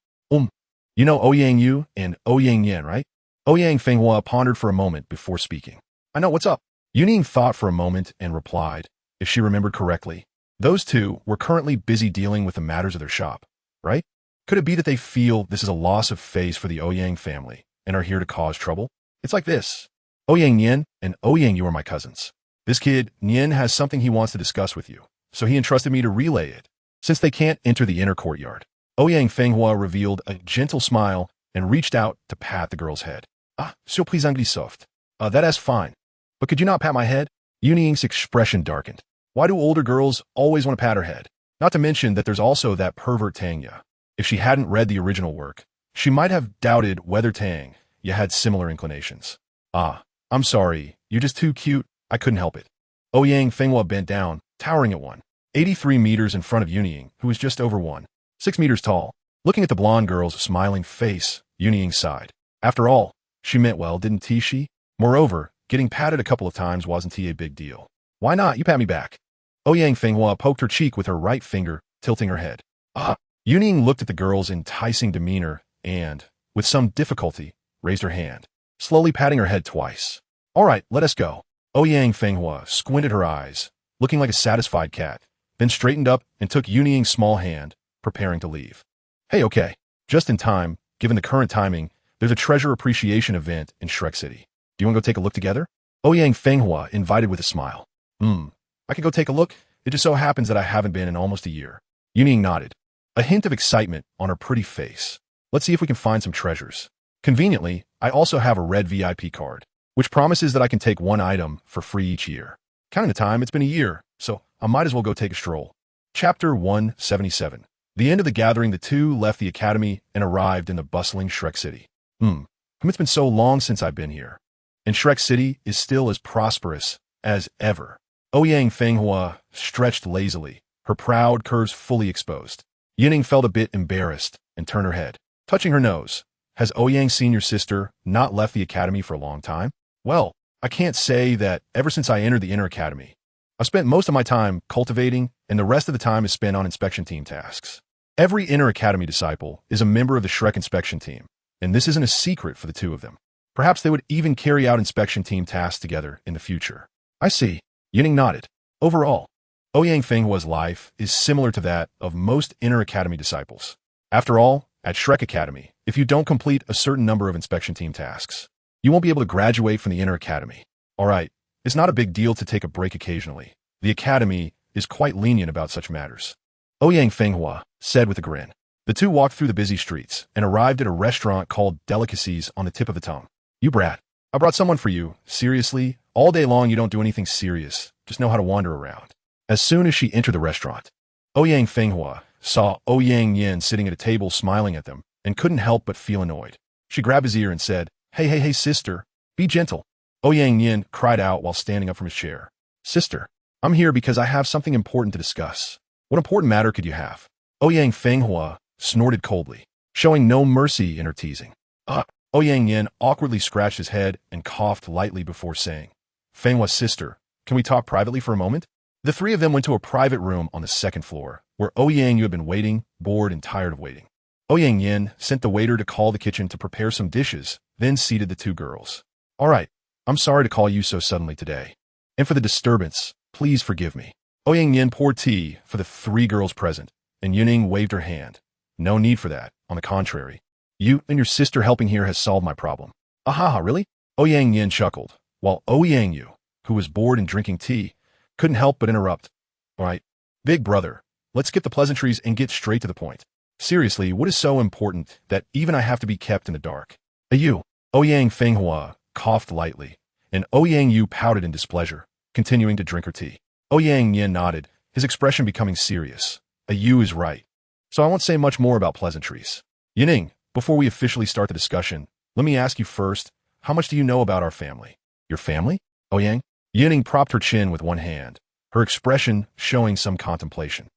You know Ouyang Yu and Ouyang Yin, right? Ouyang Fenghua pondered for a moment before speaking. I know, what's up? Yun Ying thought for a moment and replied, if she remembered correctly. Those two were currently busy dealing with the matters of their shop, right? Could it be that they feel this is a loss of face for the Ouyang family and are here to cause trouble? It's like this. Ouyang Yin and Ouyang Yu are my cousins. This kid, Yin, has something he wants to discuss with you, so he entrusted me to relay it. Since they can't enter the inner courtyard, Ouyang Fenghua revealed a gentle smile and reached out to pat the girl's head. Surprise Angli-soft. That is fine. But could you not pat my head? Yun Ying's expression darkened. Why do older girls always want to pat her head? Not to mention that there's also that pervert Tangya. If she hadn't read the original work, she might have doubted whether Tangya had similar inclinations. I'm sorry. You're just too cute. I couldn't help it. Ouyang Fenghua bent down, towering at 183 meters in front of Yun Ying, who was just over 6 meters tall. Looking at the blonde girl's smiling face, Yun Ying sighed. After all, she meant well, didn't she? Moreover, getting patted a couple of times wasn't a big deal. Why not? You pat me back. Ouyang Fenghua poked her cheek with her right finger, tilting her head. Yun Ying looked at the girl's enticing demeanor and, with some difficulty, raised her hand, slowly patting her head twice. All right, let us go. Ouyang Fenghua squinted her eyes, looking like a satisfied cat, then straightened up and took Yun Ying's small hand, preparing to leave. Hey, okay. Just in time, given the current timing, there's a treasure appreciation event in Shrek City. Do you want to go take a look together? Ouyang Fenghua invited with a smile. I could go take a look. It just so happens that I haven't been in almost a year. Yun Ying nodded, a hint of excitement on her pretty face. Let's see if we can find some treasures. Conveniently, I also have a red VIP card, which promises that I can take one item for free each year. Counting the time, it's been a year, so I might as well go take a stroll. Chapter 177. The end of the gathering, the two left the academy and arrived in the bustling Shrek City. It's been so long since I've been here. And Shrek City is still as prosperous as ever. Ouyang Fenghua stretched lazily, her proud curves fully exposed. Yun Ying felt a bit embarrassed and turned her head, touching her nose. Has Ouyang's senior sister not left the academy for a long time? Well, I can't say that ever since I entered the inner academy. I've spent most of my time cultivating, and the rest of the time is spent on inspection team tasks. Every inner academy disciple is a member of the Shrek inspection team, and this isn't a secret for the two of them. Perhaps they would even carry out inspection team tasks together in the future. I see. Yun Ying nodded. Overall, Ouyang Fenghua's life is similar to that of most Inner Academy disciples. After all, at Shrek Academy, if you don't complete a certain number of inspection team tasks, you won't be able to graduate from the Inner Academy. Alright, it's not a big deal to take a break occasionally. The Academy is quite lenient about such matters. Ouyang Fenghua said with a grin. The two walked through the busy streets and arrived at a restaurant called Delicacies on the tip of the tongue. You brat, I brought someone for you. Seriously, all day long you don't do anything serious, just know how to wander around. As soon as she entered the restaurant, Ouyang Fenghua saw Ouyang Yin sitting at a table smiling at them and couldn't help but feel annoyed. She grabbed his ear and said, Hey, sister, be gentle. Ouyang Yin cried out while standing up from his chair. Sister, I'm here because I have something important to discuss. What important matter could you have? Ouyang Fenghua snorted coldly, showing no mercy in her teasing. Ouyang Yin awkwardly scratched his head and coughed lightly before saying, Fenghua's sister, can we talk privately for a moment? The three of them went to a private room on the second floor, where Ouyang Yu had been waiting, bored and tired of waiting. Ouyang Yin sent the waiter to call the kitchen to prepare some dishes, then seated the two girls. All right, I'm sorry to call you so suddenly today. And for the disturbance, please forgive me. Ouyang Yin poured tea for the three girls present, and Yun Ying waved her hand. No need for that, on the contrary. You and your sister helping here has solved my problem. Ahaha, really? Ouyang Yin chuckled, while Ouyang Yu, who was bored and drinking tea, couldn't help but interrupt. All right, big brother, let's skip the pleasantries and get straight to the point. Seriously, what is so important that even I have to be kept in the dark? You. Ouyang Fenghua coughed lightly, and Ouyang Yu pouted in displeasure, continuing to drink her tea. Ouyang Yin nodded, his expression becoming serious. You is right. So I won't say much more about pleasantries. Yun Ying, before we officially start the discussion, let me ask you first, how much do you know about our family? Your family? Ouyang? Yun Ying propped her chin with one hand, her expression showing some contemplation.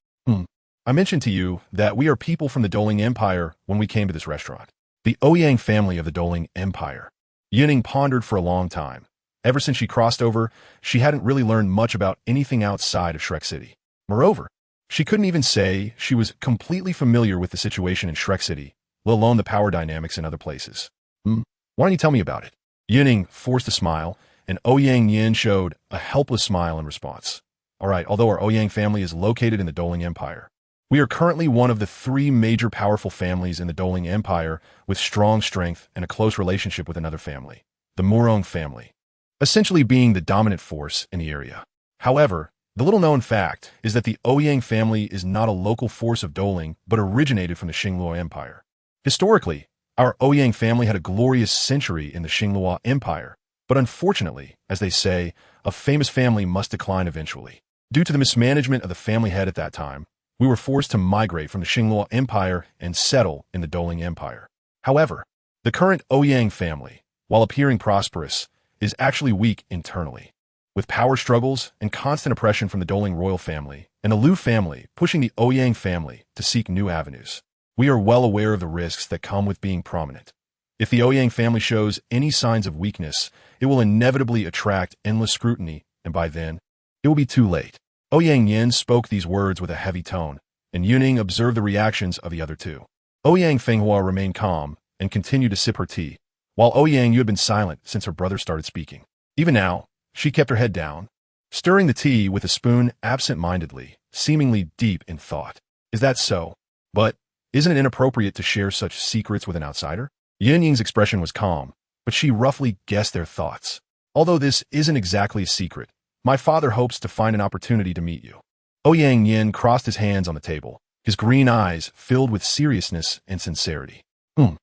I mentioned to you that we are people from the Douluo Empire when we came to this restaurant. The Ouyang family of the Douluo Empire. Yun Ying pondered for a long time. Ever since she crossed over, she hadn't really learned much about anything outside of Shrek City. Moreover, she couldn't even say she was completely familiar with the situation in Shrek City, let alone the power dynamics in other places. Why don't you tell me about it? Yun Ying forced a smile, and Ouyang Yin showed a helpless smile in response. All right, although our Ouyang family is located in the Douluo Empire, we are currently one of the three major powerful families in the Douluo Empire with strong strength and a close relationship with another family, the Murong family, essentially being the dominant force in the area. However, the little-known fact is that the Ouyang family is not a local force of Douluo, but originated from the Xinglua Empire. Historically, our Ouyang family had a glorious century in the Xinglua Empire, but unfortunately, as they say, a famous family must decline eventually. Due to the mismanagement of the family head at that time, we were forced to migrate from the Xinglua Empire and settle in the Douluo Empire. However, the current Ouyang family, while appearing prosperous, is actually weak internally, with power struggles and constant oppression from the Douluo royal family and the Liu family pushing the Ouyang family to seek new avenues. We are well aware of the risks that come with being prominent. If the Ouyang family shows any signs of weakness, it will inevitably attract endless scrutiny, and by then, it will be too late. Ouyang Yin spoke these words with a heavy tone, and Yun Ying observed the reactions of the other two. Ouyang Fenghua remained calm and continued to sip her tea, while Ouyang Yu had been silent since her brother started speaking. Even now, she kept her head down, stirring the tea with a spoon absent-mindedly, seemingly deep in thought. Is that so? But isn't it inappropriate to share such secrets with an outsider? Yun Ying's expression was calm, but she roughly guessed their thoughts. Although this isn't exactly a secret, my father hopes to find an opportunity to meet you. Ouyang Yin crossed his hands on the table, his green eyes filled with seriousness and sincerity. Yun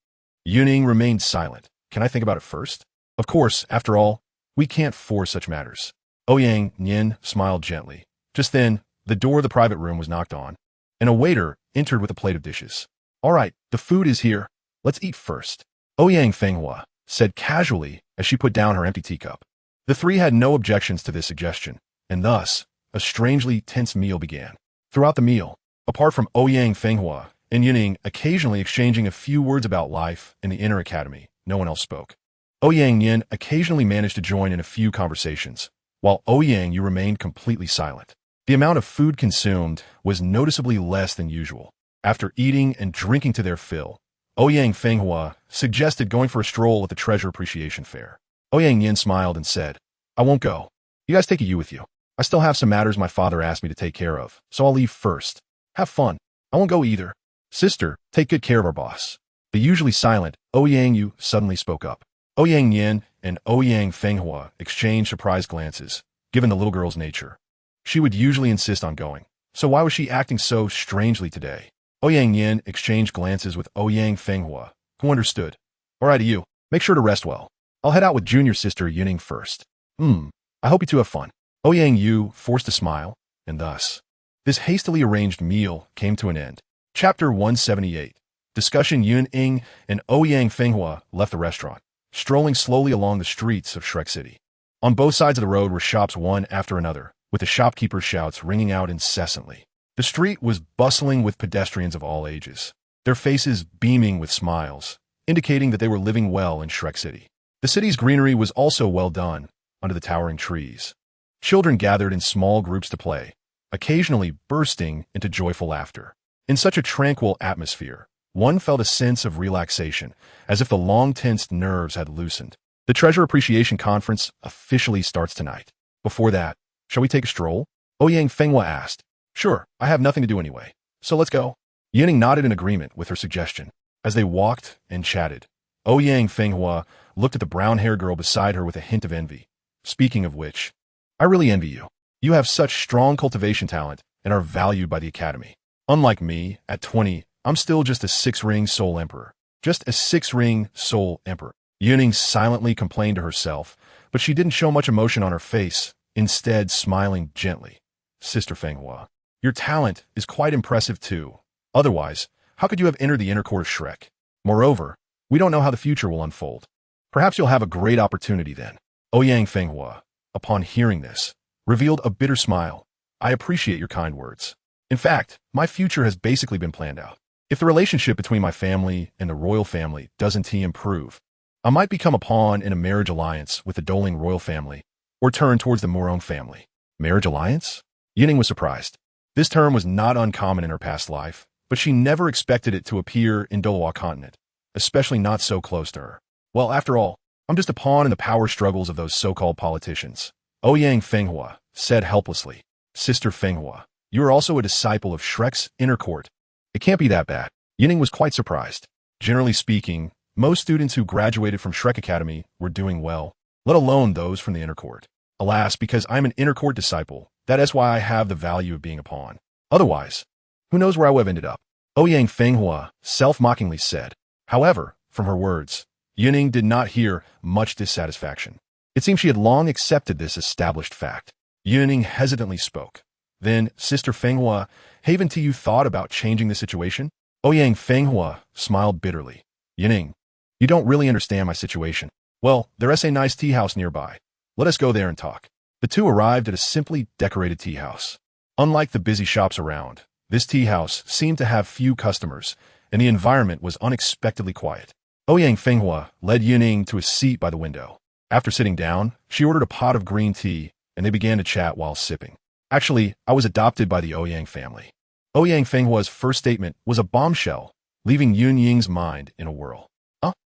Ying remained silent. Can I think about it first? Of course, after all, we can't force such matters. Ouyang Yin smiled gently. Just then, the door of the private room was knocked on, and a waiter entered with a plate of dishes. All right, the food is here. Let's eat first. Ouyang Fenghua said casually as she put down her empty teacup. The three had no objections to this suggestion, and thus, a strangely tense meal began. Throughout the meal, apart from Ouyang Fenghua and Yun Ying occasionally exchanging a few words about life in the Inner Academy, no one else spoke. Ouyang Yin occasionally managed to join in a few conversations, while Ouyang Yu remained completely silent. The amount of food consumed was noticeably less than usual. After eating and drinking to their fill, Ouyang Fenghua suggested going for a stroll at the treasure appreciation fair. Ouyang Yin smiled and said, I won't go. You guys take a you with you. I still have some matters my father asked me to take care of, so I'll leave first. Have fun. I won't go either. Sister, take good care of our boss. The usually silent Ouyang Yu suddenly spoke up. Ouyang Yin and Ouyang Fenghua exchanged surprised glances, given the little girl's nature. She would usually insist on going, so why was she acting so strangely today? Ouyang Yin exchanged glances with Ouyang Fenghua, who understood. All right, you. Make sure to rest well. I'll head out with junior sister Yun Ying first. I hope you two have fun. Ouyang Yu forced a smile, and thus, this hastily arranged meal came to an end. Chapter 178. Discussion. Yun Ying and Ouyang Fenghua left the restaurant, strolling slowly along the streets of Shrek City. On both sides of the road were shops one after another, with the shopkeepers' shouts ringing out incessantly. The street was bustling with pedestrians of all ages, their faces beaming with smiles, indicating that they were living well in Shrek City. The city's greenery was also well done under the towering trees. Children gathered in small groups to play, occasionally bursting into joyful laughter. In such a tranquil atmosphere, one felt a sense of relaxation, as if the long-tensed nerves had loosened. The Treasure Appreciation Conference officially starts tonight. Before that, shall we take a stroll? Ouyang Fenghua asked. Sure, I have nothing to do anyway, so let's go. Yun Ying nodded in agreement with her suggestion. As they walked and chatted, Ouyang Fenghua looked at the brown-haired girl beside her with a hint of envy. Speaking of which, I really envy you. You have such strong cultivation talent and are valued by the Academy. Unlike me, at 20, I'm still just a six-ring soul emperor. Just a six-ring soul emperor. Yun Ying silently complained to herself, but she didn't show much emotion on her face, instead smiling gently. Sister Fenghua, your talent is quite impressive too. Otherwise, how could you have entered the inner court of Shrek? Moreover, we don't know how the future will unfold. Perhaps you'll have a great opportunity then. Ouyang Fenghua, upon hearing this, revealed a bitter smile. I appreciate your kind words. In fact, my future has basically been planned out. If the relationship between my family and the royal family doesn't improve, I might become a pawn in a marriage alliance with the Douluo royal family, or turn towards the Murong family. Marriage alliance? Yun Ying was surprised. This term was not uncommon in her past life, but she never expected it to appear in Douluo continent, especially not so close to her. Well, after all, I'm just a pawn in the power struggles of those so-called politicians. Ouyang Fenghua said helplessly. Sister Fenghua, you are also a disciple of Shrek's inner court. It can't be that bad. Yun Ying was quite surprised. Generally speaking, most students who graduated from Shrek Academy were doing well, let alone those from the inner court. Alas, because I'm an inner court disciple, that is why I have the value of being a pawn. Otherwise, who knows where I would have ended up? Ouyang Fenghua self-mockingly said. However, from her words, Yun Ying did not hear much dissatisfaction. It seemed she had long accepted this established fact. Yun Ying hesitantly spoke. Then, Sister Fenghua, haven't you thought about changing the situation? Ouyang Fenghua smiled bitterly. Yun Ying, you don't really understand my situation. Well, there's a nice tea house nearby. Let us go there and talk. The two arrived at a simply decorated tea house. Unlike the busy shops around, this tea house seemed to have few customers, and the environment was unexpectedly quiet. Ouyang Fenghua led Yun Ying to a seat by the window. After sitting down, she ordered a pot of green tea, and they began to chat while sipping. Actually, I was adopted by the Ouyang family. Ouyang Fenghua's first statement was a bombshell, leaving Yun Ying's mind in a whirl.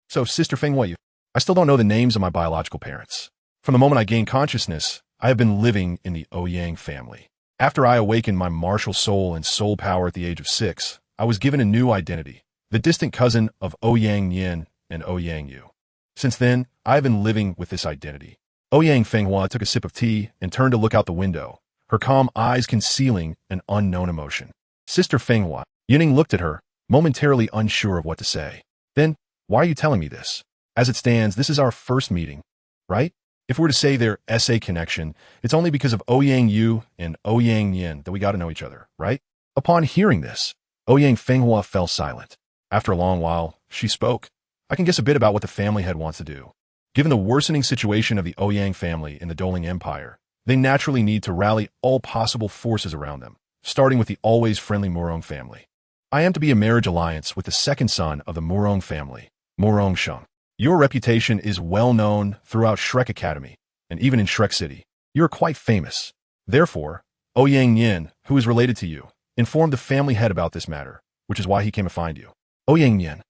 So, Sister Fenghua, I still don't know the names of my biological parents. From the moment I gained consciousness, I have been living in the Ouyang family. After I awakened my martial soul and soul power at the age of 6, I was given a new identity, the distant cousin of Ouyang Yin and Ouyang Yu. Since then, I have been living with this identity. Ouyang Fenghua took a sip of tea and turned to look out the window, her calm eyes concealing an unknown emotion. Sister Fenghua, Yun Ying looked at her, momentarily unsure of what to say. Then, why are you telling me this? As it stands, this is our first meeting, right? If we're to say there's a connection, it's only because of Ouyang Yu and Ouyang Yin that we got to know each other, right? Upon hearing this, Ouyang Fenghua fell silent. After a long while, she spoke. I can guess a bit about what the family head wants to do. Given the worsening situation of the Ouyang family in the Douluo Empire, they naturally need to rally all possible forces around them, starting with the always friendly Murong family. I am to be a marriage alliance with the second son of the Murong family, Murong Sheng. Your reputation is well known throughout Shrek Academy, and even in Shrek City. You are quite famous. Therefore, Ouyang Yin, who is related to you, informed the family head about this matter, which is why he came to find you. Ouyang Yin.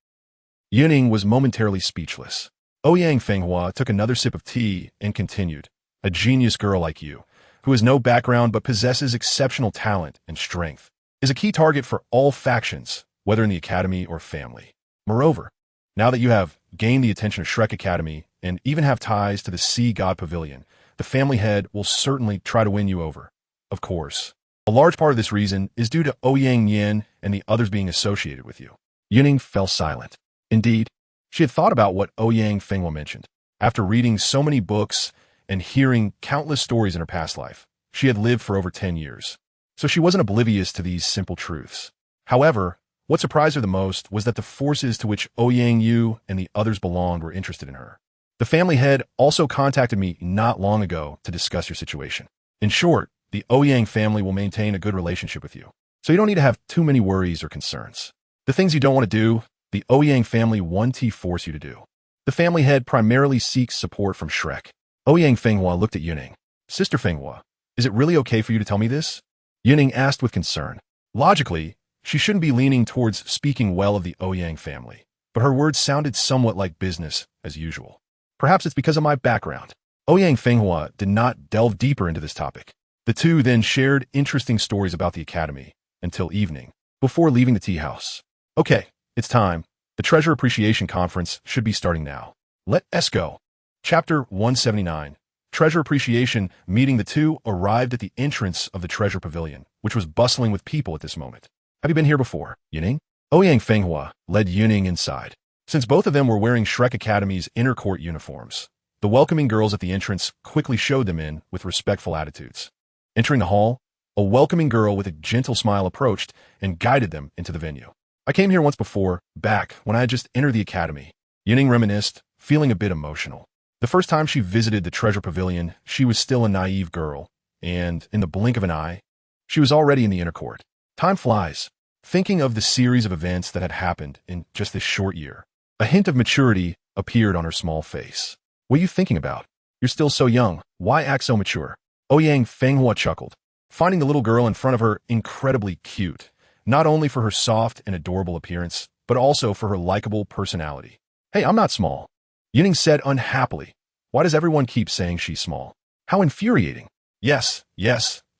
Yun Ying was momentarily speechless. Ouyang Fenghua took another sip of tea and continued. A genius girl like you, who has no background but possesses exceptional talent and strength, is a key target for all factions, whether in the academy or family. Moreover, now that you have gained the attention of Shrek Academy and even have ties to the Sea God Pavilion, the family head will certainly try to win you over. Of course, a large part of this reason is due to Ouyang Yin and the others being associated with you. Yun Ying fell silent. Indeed, she had thought about what Ouyang Fenghua mentioned. After reading so many books and hearing countless stories in her past life, she had lived for over 10 years. So she wasn't oblivious to these simple truths. However, what surprised her the most was that the forces to which Ouyang Yu and the others belonged were interested in her. The family head also contacted me not long ago to discuss your situation. In short, the Ouyang family will maintain a good relationship with you, so you don't need to have too many worries or concerns. The things you don't want to do, the Ouyang family won't force you to do. The family head primarily seeks support from Shrek. Ouyang Fenghua looked at Yun Ying. Sister Fenghua, is it really okay for you to tell me this? Yun Ying asked with concern. Logically, she shouldn't be leaning towards speaking well of the Ouyang family, but her words sounded somewhat like business as usual. Perhaps it's because of my background. Ouyang Fenghua did not delve deeper into this topic. The two then shared interesting stories about the academy until evening, before leaving the tea house. Okay, it's time. The Treasure Appreciation Conference should be starting now. Let's go. Chapter 179. Treasure Appreciation Meeting. The two arrived at the entrance of the Treasure Pavilion, which was bustling with people at this moment. Have you been here before, Yun Ying? Ouyang Fenghua led Yun Ying inside. Since both of them were wearing Shrek Academy's inner court uniforms, the welcoming girls at the entrance quickly showed them in with respectful attitudes. Entering the hall, a welcoming girl with a gentle smile approached and guided them into the venue. I came here once before, back when I had just entered the academy. Yun Ying reminisced, feeling a bit emotional. The first time she visited the Treasure Pavilion, she was still a naive girl, and in the blink of an eye, she was already in the inner court. Time flies. Thinking of the series of events that had happened in just this short year, a hint of maturity appeared on her small face. What are you thinking about? You're still so young. Why act so mature? Ouyang Fenghua chuckled, finding the little girl in front of her incredibly cute, not only for her soft and adorable appearance, but also for her likable personality. Hey, I'm not small. Yun Ying said unhappily. Why does everyone keep saying she's small? How infuriating. Yes,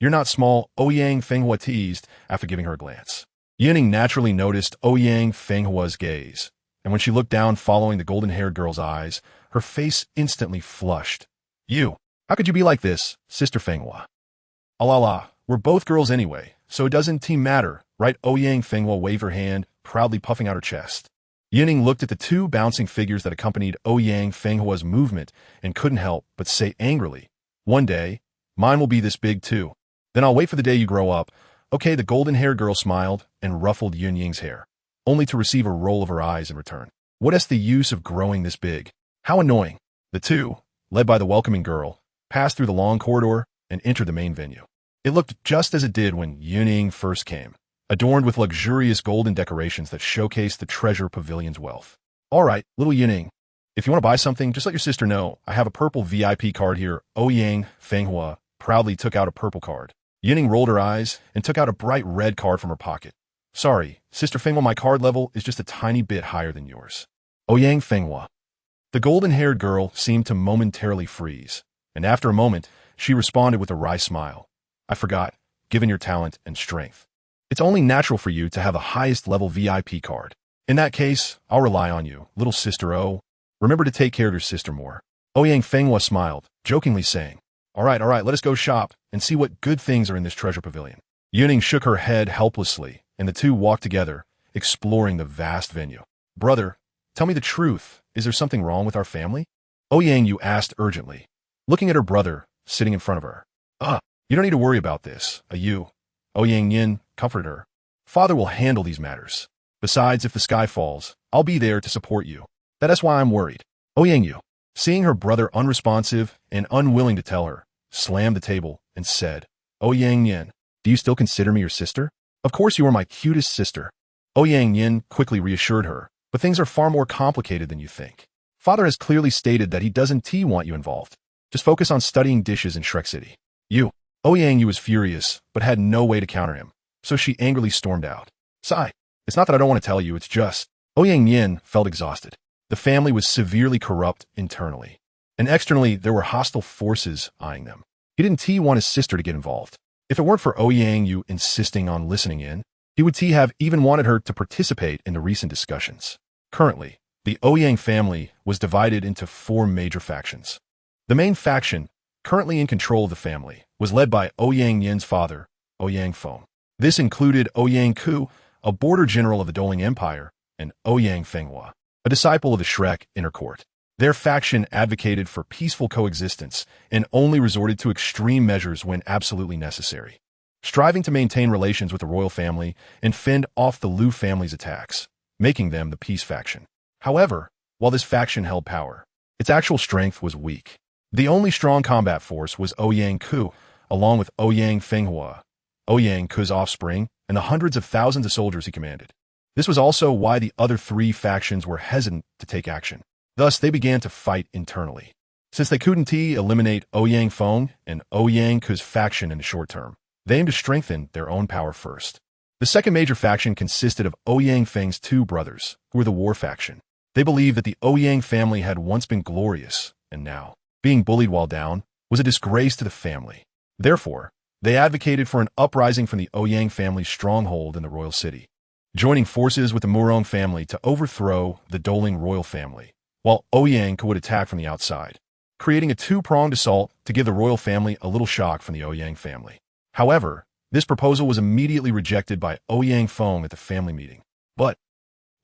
you're not small, Ouyang Fenghua teased after giving her a glance. Yun Ying naturally noticed Ouyang Fenghua's gaze, and when she looked down following the golden-haired girl's eyes, her face instantly flushed. You, how could you be like this, Sister Fenghua? La, we're both girls anyway, so it doesn't matter, right? Ouyang Fenghua waved her hand, proudly puffing out her chest. Yun Ying looked at the two bouncing figures that accompanied Ouyang Fenghua's movement and couldn't help but say angrily, one day, mine will be this big too. Then I'll wait for the day you grow up. Okay, the golden-haired girl smiled and ruffled Yun Ying's hair, only to receive a roll of her eyes in return. What is the use of growing this big? How annoying. The two, led by the welcoming girl, passed through the long corridor and entered the main venue. It looked just as it did when Yun Ying first came, adorned with luxurious golden decorations that showcased the Treasure Pavilion's wealth. All right, little Yun Ying, if you want to buy something, just let your sister know. I have a purple VIP card here. Ouyang Fenghua proudly took out a purple card. Yun Ying rolled her eyes and took out a bright red card from her pocket. Sorry, Sister Fenghua, my card level is just a tiny bit higher than yours. Ouyang Fenghua. The golden-haired girl seemed to momentarily freeze, and after a moment, she responded with a wry smile. I forgot, given your talent and strength. It's only natural for you to have the highest level VIP card. In that case, I'll rely on you, little sister O. Remember to take care of your sister more. Ouyang Fenghua smiled, jokingly saying, All right, let us go shop and see what good things are in this treasure pavilion. Yun Ying shook her head helplessly, and the two walked together, exploring the vast venue. Brother, tell me the truth. Is there something wrong with our family? Ouyang Yu asked urgently, looking at her brother, sitting in front of her. You don't need to worry about this, Ouyang Yin comforted her. Father will handle these matters. Besides, if the sky falls, I'll be there to support you. That's why I'm worried. Ouyang Yu, seeing her brother unresponsive and unwilling to tell her, slammed the table and said, Ouyang Yin, do you still consider me your sister? Of course you are my cutest sister. Ouyang Yin quickly reassured her, but things are far more complicated than you think. Father has clearly stated that he doesn't want you involved. Just focus on studying dishes in Shrek City. Ouyang Yu was furious, but had no way to counter him, so she angrily stormed out. Sigh, it's not that I don't want to tell you, it's just... Ouyang Yin felt exhausted. The family was severely corrupt internally, and externally there were hostile forces eyeing them. He didn't want his sister to get involved. If it weren't for Ouyang Yu insisting on listening in, he would have even wanted her to participate in the recent discussions. Currently, the Ouyang family was divided into 4 major factions. The main faction, currently in control of the family, was led by Ouyang Yin's father, Ouyang Feng. This included Ouyang Ku, a border general of the Douluo Empire, and Ouyang Fenghua, a disciple of the Shrek inner court. Their faction advocated for peaceful coexistence and only resorted to extreme measures when absolutely necessary, striving to maintain relations with the royal family and fend off the Lu family's attacks, making them the peace faction. However, while this faction held power, its actual strength was weak. The only strong combat force was Ouyang Ku, along with Ouyang Fenghua, Ouyang Ku's offspring, and the hundreds of thousands of soldiers he commanded. This was also why the other 3 factions were hesitant to take action. Thus, they began to fight internally. Since they couldn't eliminate Ouyang Feng and Ouyang Ku's faction in the short term, they aimed to strengthen their own power first. The second major faction consisted of Ouyang Feng's 2 brothers, who were the war faction. They believed that the Ouyang family had once been glorious, and now, being bullied while down, was a disgrace to the family. Therefore, they advocated for an uprising from the Ouyang family's stronghold in the royal city, joining forces with the Murong family to overthrow the Douluo royal family, while Ouyang would attack from the outside, creating a 2-pronged assault to give the royal family a little shock from the Ouyang family. However, this proposal was immediately rejected by Ouyang Feng at the family meeting. But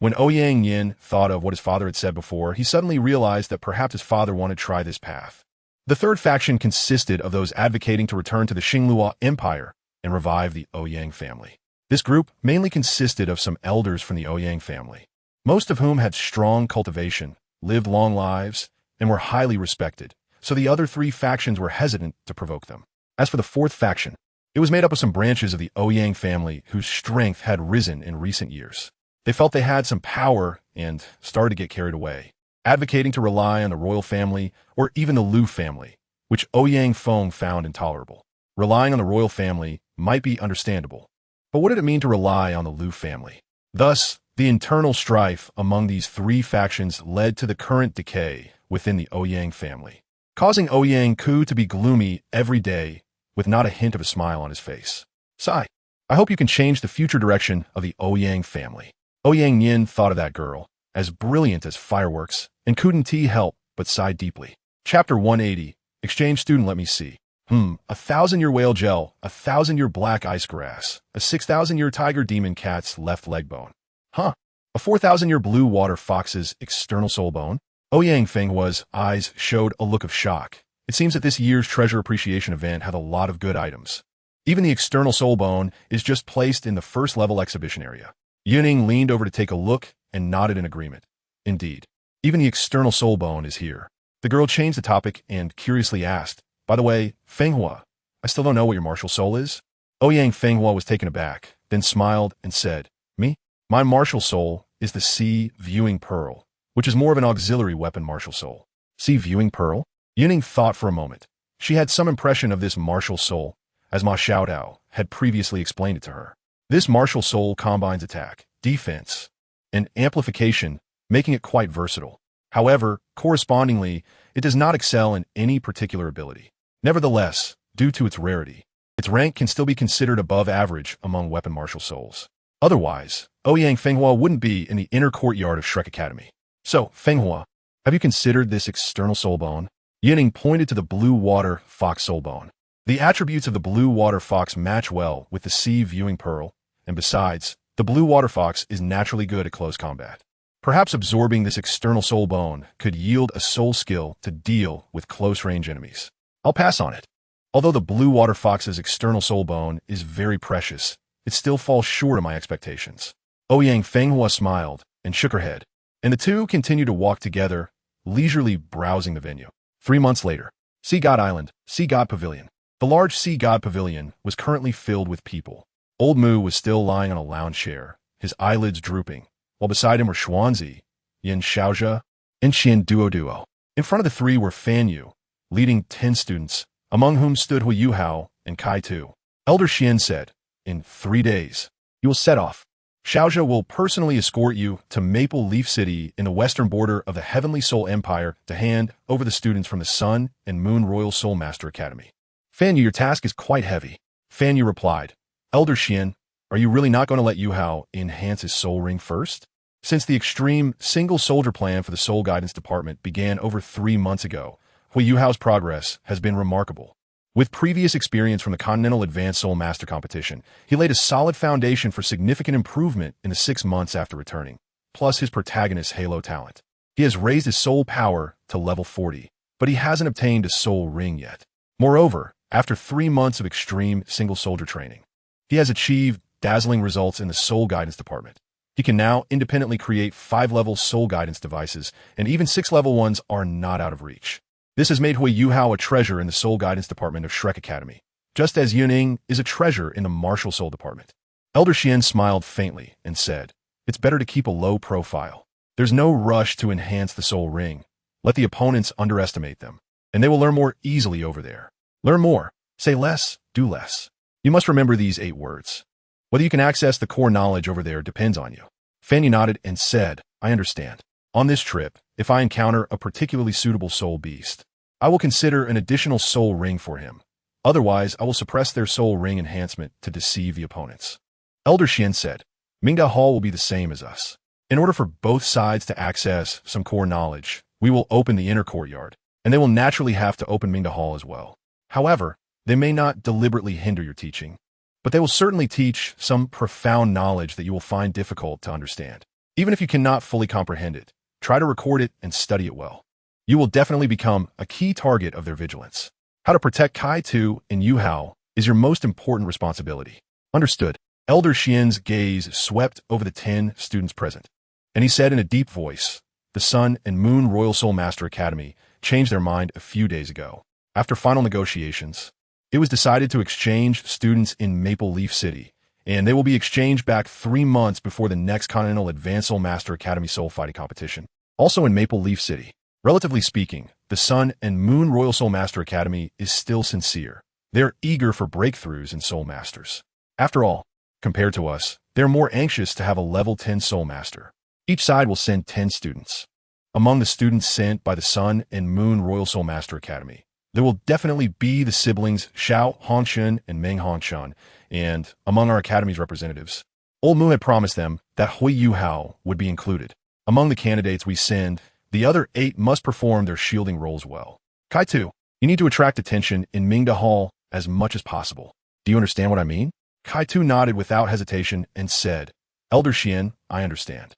when Ouyang Yin thought of what his father had said before, he suddenly realized that perhaps his father wanted to try this path. The third faction consisted of those advocating to return to the Xingluo Empire and revive the Ouyang family. This group mainly consisted of some elders from the Ouyang family, most of whom had strong cultivation, lived long lives, and were highly respected, so the other 3 factions were hesitant to provoke them. As for the fourth faction, it was made up of some branches of the Ouyang family whose strength had risen in recent years. They felt they had some power and started to get carried away, advocating to rely on the royal family or even the Lu family, which Ouyang Feng found intolerable. Relying on the royal family might be understandable, but what did it mean to rely on the Lu family? Thus, the internal strife among these 3 factions led to the current decay within the Ouyang family, causing Ouyang Ku to be gloomy every day with not a hint of a smile on his face. Sigh. I hope you can change the future direction of the Ouyang family. Ouyang Yin thought of that girl, as brilliant as fireworks, and couldn't help but sigh deeply. Chapter 180, Exchange Student. Let me see. 1,000-year whale gel, 1,000-year black ice grass, a 6,000-year tiger demon cat's left leg bone. A 4,000-year blue water fox's external soul bone? Ouyang Fenghua's eyes showed a look of shock. It seems that this year's treasure appreciation event had a lot of good items. Even the external soul bone is just placed in the first-level exhibition area. Yun Ying leaned over to take a look and nodded in agreement. Indeed, even the external soul bone is here. The girl changed the topic and curiously asked, "By the way, Fenghua, I still don't know what your martial soul is?" Ouyang Fenghua was taken aback, then smiled and said, "Me? My martial soul is the Sea Viewing Pearl, which is more of an auxiliary weapon martial soul." Sea Viewing Pearl? Yun Ying thought for a moment. She had some impression of this martial soul, as Ma Xiaodao had previously explained it to her. This martial soul combines attack, defense, and amplification, making it quite versatile. However, correspondingly, it does not excel in any particular ability. Nevertheless, due to its rarity, its rank can still be considered above average among weapon martial souls. Otherwise, Ouyang Fenghua wouldn't be in the inner courtyard of Shrek Academy. So, Fenghua, have you considered this external soul bone? Yun Ying pointed to the blue water fox soul bone. The attributes of the blue water fox match well with the sea viewing pearl, and besides, the blue water fox is naturally good at close combat. Perhaps absorbing this external soul bone could yield a soul skill to deal with close-range enemies. I'll pass on it. Although the blue water fox's external soul bone is very precious, it still falls short of my expectations. Ouyang Fenghua smiled and shook her head, and the two continued to walk together, leisurely browsing the venue. 3 months later, Sea God Island, Sea God Pavilion. The large Sea God Pavilion was currently filled with people. Old Mu was still lying on a lounge chair, his eyelids drooping, while beside him were Xuanzi, Yin Xiaozhe, and Qian Duo. In front of the three were Fan Yu, leading 10 students, among whom stood Hui Yuhao and Kai Tu. Elder Xian said, "In 3 days, you will set off." Xiaozhe will personally escort you to Maple Leaf City in the western border of the Heavenly Soul Empire to hand over the students from the Sun and Moon Royal Soul Master Academy. Fan Yu, your task is quite heavy. Fan Yu replied, Elder Xian, are you really not going to let Yu Hao enhance his soul ring first? Since the extreme single soldier plan for the Soul Guidance Department began over 3 months ago, Yu Hao's progress has been remarkable. With previous experience from the Continental Advanced Soul Master Competition, he laid a solid foundation for significant improvement in the 6 months after returning, plus his protagonist's Halo talent. He has raised his soul power to level 40, but he hasn't obtained a soul ring yet. Moreover, after 3 months of extreme single soldier training, he has achieved dazzling results in the Soul Guidance Department. He can now independently create 5-level soul guidance devices, and even 6-level ones are not out of reach. This has made Yu Hao a treasure in the Soul Guidance Department of Shrek Academy, just as Yun Ying is a treasure in the Martial Soul Department. Elder Xian smiled faintly and said, it's better to keep a low profile. There's no rush to enhance the soul ring. Let the opponents underestimate them, and they will learn more easily over there. Learn more. Say less, do less. You must remember these 8 words. Whether you can access the core knowledge over there depends on you. Fan Yu nodded and said, I understand. On this trip, if I encounter a particularly suitable soul beast, I will consider an additional soul ring for him. Otherwise, I will suppress their soul ring enhancement to deceive the opponents. Elder Xian said, Mingda Hall will be the same as us. In order for both sides to access some core knowledge, we will open the inner courtyard, and they will naturally have to open Mingda Hall as well. However, they may not deliberately hinder your teaching, but they will certainly teach some profound knowledge that you will find difficult to understand. Even if you cannot fully comprehend it, try to record it and study it well. You will definitely become a key target of their vigilance. How to protect Kai Tu and Yu Hao is your most important responsibility. Understood. Elder Xian's gaze swept over the 10 students present, and he said in a deep voice, the Sun and Moon Royal Soul Master Academy changed their mind a few days ago. After final negotiations, it was decided to exchange students in Maple Leaf City, and they will be exchanged back 3 months before the next Continental Advanced Soul Master Academy Soul Fighting Competition. Also in Maple Leaf City, relatively speaking, the Sun and Moon Royal Soul Master Academy is still sincere. They're eager for breakthroughs in Soul Masters. After all, compared to us, they're more anxious to have a level 10 Soul Master. Each side will send 10 students. Among the students sent by the Sun and Moon Royal Soul Master Academy, there will definitely be the siblings Xiao Hongshun and Meng Hongshun, and among our Academy's representatives, Old Mu had promised them that Yu Hao would be included. Among the candidates we send, the other 8 must perform their shielding roles well. Kai Tu, you need to attract attention in Mingda Hall as much as possible. Do you understand what I mean? Kai Tu nodded without hesitation and said, Elder Xian, I understand.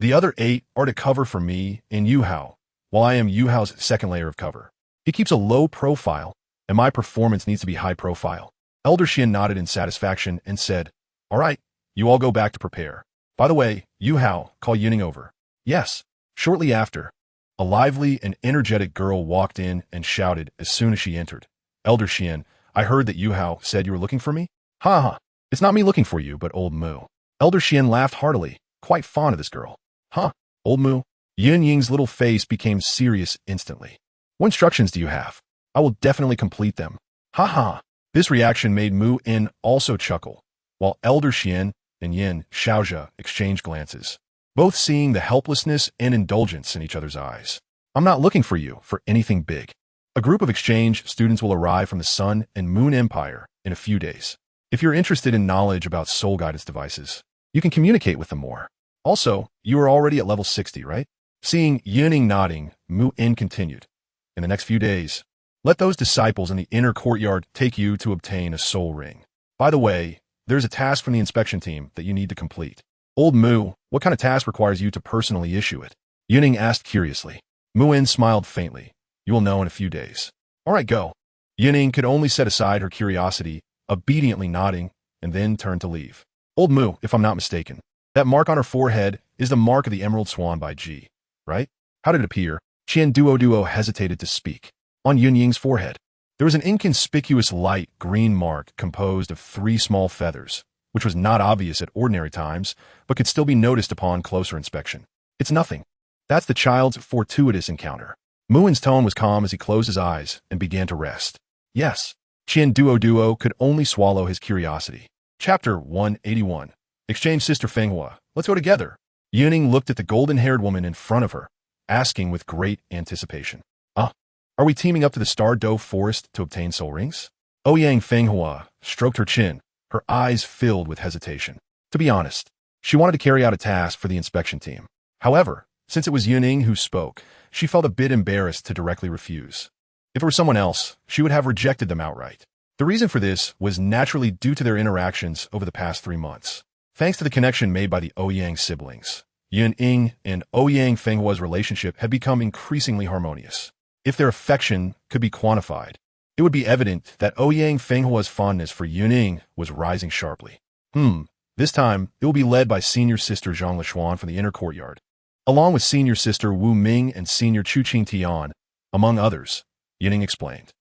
The other 8 are to cover for me and Yu Hao, while I am Yu Hao's second layer of cover. He keeps a low profile, and my performance needs to be high profile. Elder Xian nodded in satisfaction and said, all right, you all go back to prepare. By the way, Yu Hao, call Yun Ying over. Yes. Shortly after, a lively and energetic girl walked in and shouted as soon as she entered, Elder Xian, I heard that Yu Hao said you were looking for me? Ha ha, it's not me looking for you, but Old Mu. Elder Xian laughed heartily, quite fond of this girl. Huh, Old Mu? Yun Ying's little face became serious instantly. What instructions do you have? I will definitely complete them. Ha ha. This reaction made Mu In also chuckle, while Elder Xian and Yin Xiaozhe exchanged glances, both seeing the helplessness and indulgence in each other's eyes. I'm not looking for you for anything big. A group of exchange students will arrive from the Sun and Moon Empire in a few days. If you're interested in knowledge about soul guidance devices, you can communicate with them more. Also, you are already at level 60, right? Seeing Yun Ying nodding, Mu In continued. In the next few days, let those disciples in the inner courtyard take you to obtain a soul ring. By the way, there's a task from the inspection team that you need to complete. Old Mu, what kind of task requires you to personally issue it? Yun Ying asked curiously. Mu In smiled faintly. You will know in a few days. All right, go. Yun Ying could only set aside her curiosity, obediently nodding, and then turned to leave. Old Mu, if I'm not mistaken, that mark on her forehead is the mark of the Emerald Swan by G, right? How did it appear? Duo hesitated to speak. On Yun Ying's forehead, there was an inconspicuous light green mark composed of 3 small feathers, which was not obvious at ordinary times, but could still be noticed upon closer inspection. It's nothing. That's the child's fortuitous encounter. Muin's tone was calm as he closed his eyes and began to rest. Yes, Duo could only swallow his curiosity. Chapter 181. Exchange Sister Fenghua. Let's go together. Yun Ying looked at the golden-haired woman in front of her, asking with great anticipation. Are we teaming up to the Star Douluo forest to obtain soul rings? Ouyang Fenghua stroked her chin, her eyes filled with hesitation. To be honest, she wanted to carry out a task for the inspection team. However, since it was Yun Ying who spoke, she felt a bit embarrassed to directly refuse. If it were someone else, she would have rejected them outright. The reason for this was naturally due to their interactions over the past 3 months. Thanks to the connection made by the Ouyang siblings, Yun Ying and Ouyang Fenghua's relationship had become increasingly harmonious. If their affection could be quantified, it would be evident that Ouyang Fenghua's fondness for Yun Ying was rising sharply. This time, it will be led by senior sister Zhang Lishuan from the inner courtyard, along with senior sister Wu Ming and senior Chu Qing Tian, among others, Yun Ying explained.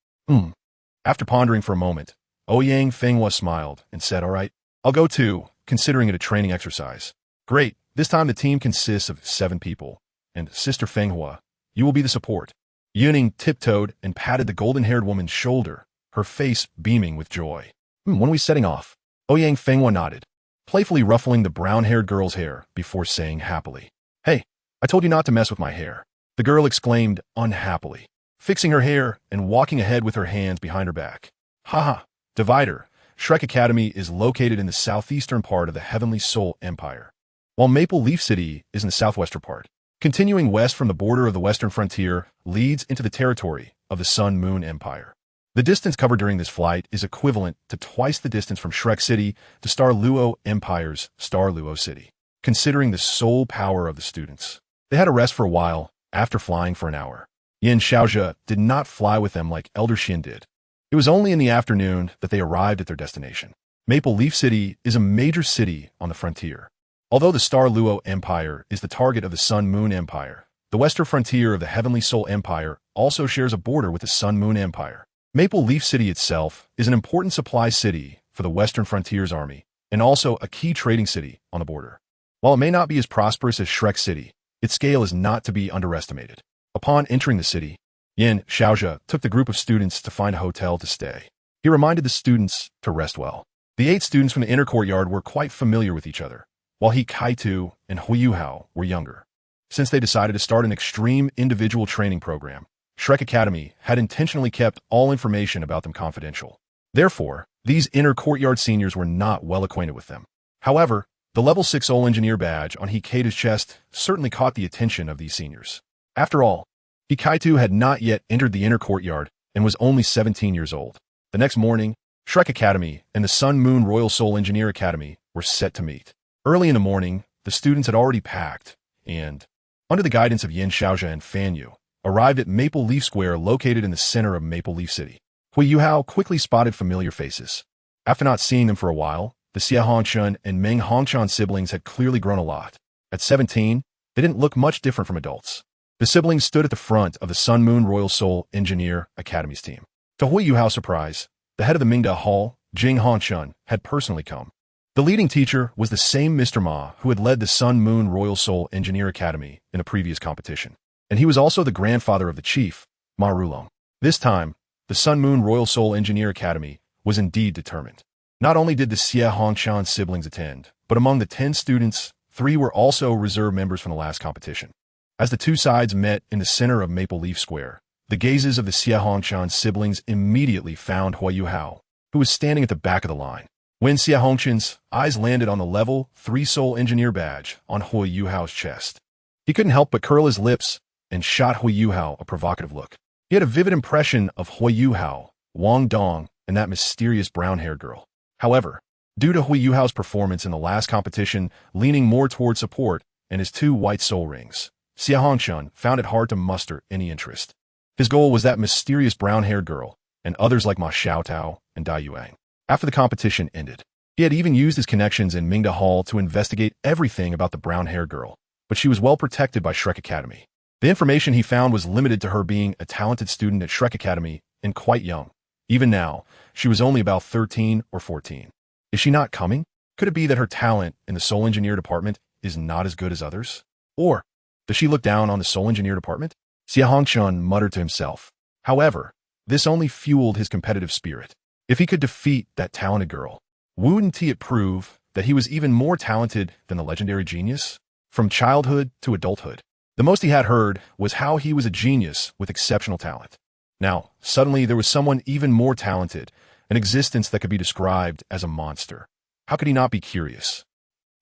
After pondering for a moment, Ouyang Fenghua smiled and said, all right, I'll go too, considering it a training exercise. Great, this time the team consists of 7 people, and Sister Fenghua, you will be the support. Yun Ying tiptoed and patted the golden-haired woman's shoulder, her face beaming with joy. When are we setting off? Ouyang Fenghua nodded, playfully ruffling the brown-haired girl's hair before saying happily, Hey, I told you not to mess with my hair. The girl exclaimed unhappily, fixing her hair and walking ahead with her hands behind her back. Haha, Divider, Shrek Academy is located in the southeastern part of the Heavenly Soul Empire, while Maple Leaf City is in the southwestern part. Continuing west from the border of the western frontier leads into the territory of the Sun Moon Empire. The distance covered during this flight is equivalent to twice the distance from Shrek City to Douluo Empire's Douluo City. Considering the sole power of the students, they had a rest for a while after flying for an hour. Yin Xiaozhe did not fly with them like Elder Xin did. It was only in the afternoon that they arrived at their destination. Maple Leaf City is a major city on the frontier. Although the Douluo Empire is the target of the Sun Moon Empire, the western frontier of the Heavenly Soul Empire also shares a border with the Sun Moon Empire. Maple Leaf City itself is an important supply city for the Western Frontier's army, and also a key trading city on the border. While it may not be as prosperous as Shrek City, its scale is not to be underestimated. Upon entering the city, Yin Xiaozhe took the group of students to find a hotel to stay. He reminded the students to rest well. The 8 students from the inner courtyard were quite familiar with each other, while He Kaitu and Hui Yuhao were younger. Since they decided to start an extreme individual training program, Shrek Academy had intentionally kept all information about them confidential. Therefore, these inner courtyard seniors were not well acquainted with them. However, the level 6 Soul Engineer badge on Hikaitu's chest certainly caught the attention of these seniors. After all, Hikaitu had not yet entered the inner courtyard and was only 17 years old. The next morning, Shrek Academy and the Sun Moon Royal Soul Engineer Academy were set to meet. Early in the morning, the students had already packed and, under the guidance of Yin Xiaozhe and Fan Yu, arrived at Maple Leaf Square located in the center of Maple Leaf City. Hui Yuhao quickly spotted familiar faces. After not seeing them for a while, the Xie Hongchun and Meng Hongchun siblings had clearly grown a lot. At 17, they didn't look much different from adults. The siblings stood at the front of the Sun Moon Royal Soul Engineer Academy's team. To Hui Yuhao's surprise, the head of the Mingda Hall, Jing Hongchun, had personally come. The leading teacher was the same Mr. Ma who had led the Sun Moon Royal Soul Engineer Academy in a previous competition. And he was also the grandfather of the chief, Ma Rulong. This time, the Sun Moon Royal Soul Engineer Academy was indeed determined. Not only did the Xie Hongchan siblings attend, but among the 10 students, 3 were also reserve members from the last competition. As the 2 sides met in the center of Maple Leaf Square, the gazes of the Xie Hongchan siblings immediately found Hui Yuhao, who was standing at the back of the line. When Xie Hongchan's eyes landed on the level 3 Soul Engineer badge on Hui Yuhao's chest, he couldn't help but curl his lips and shot Hui Yuhao a provocative look. He had a vivid impression of Hui Yuhao, Wang Dong, and that mysterious brown-haired girl. However, due to Hui Yuhao's performance in the last competition leaning more toward support and his 2 white soul rings, Xie Hongchun found it hard to muster any interest. His goal was that mysterious brown-haired girl, and others like Ma Xiaotao and Dai Yuang. After the competition ended, he had even used his connections in Mingda Hall to investigate everything about the brown-haired girl, but she was well protected by Shrek Academy. The information he found was limited to her being a talented student at Shrek Academy and quite young. Even now, she was only about 13 or 14. Is she not coming? Could it be that her talent in the Soul Engineer department is not as good as others? Or does she look down on the Soul Engineer department? Xie Hongchun muttered to himself. However, this only fueled his competitive spirit. If he could defeat that talented girl, wouldn't it prove that he was even more talented than the legendary genius? From childhood to adulthood, the most he had heard was how he was a genius with exceptional talent. Now, suddenly there was someone even more talented, an existence that could be described as a monster. How could he not be curious?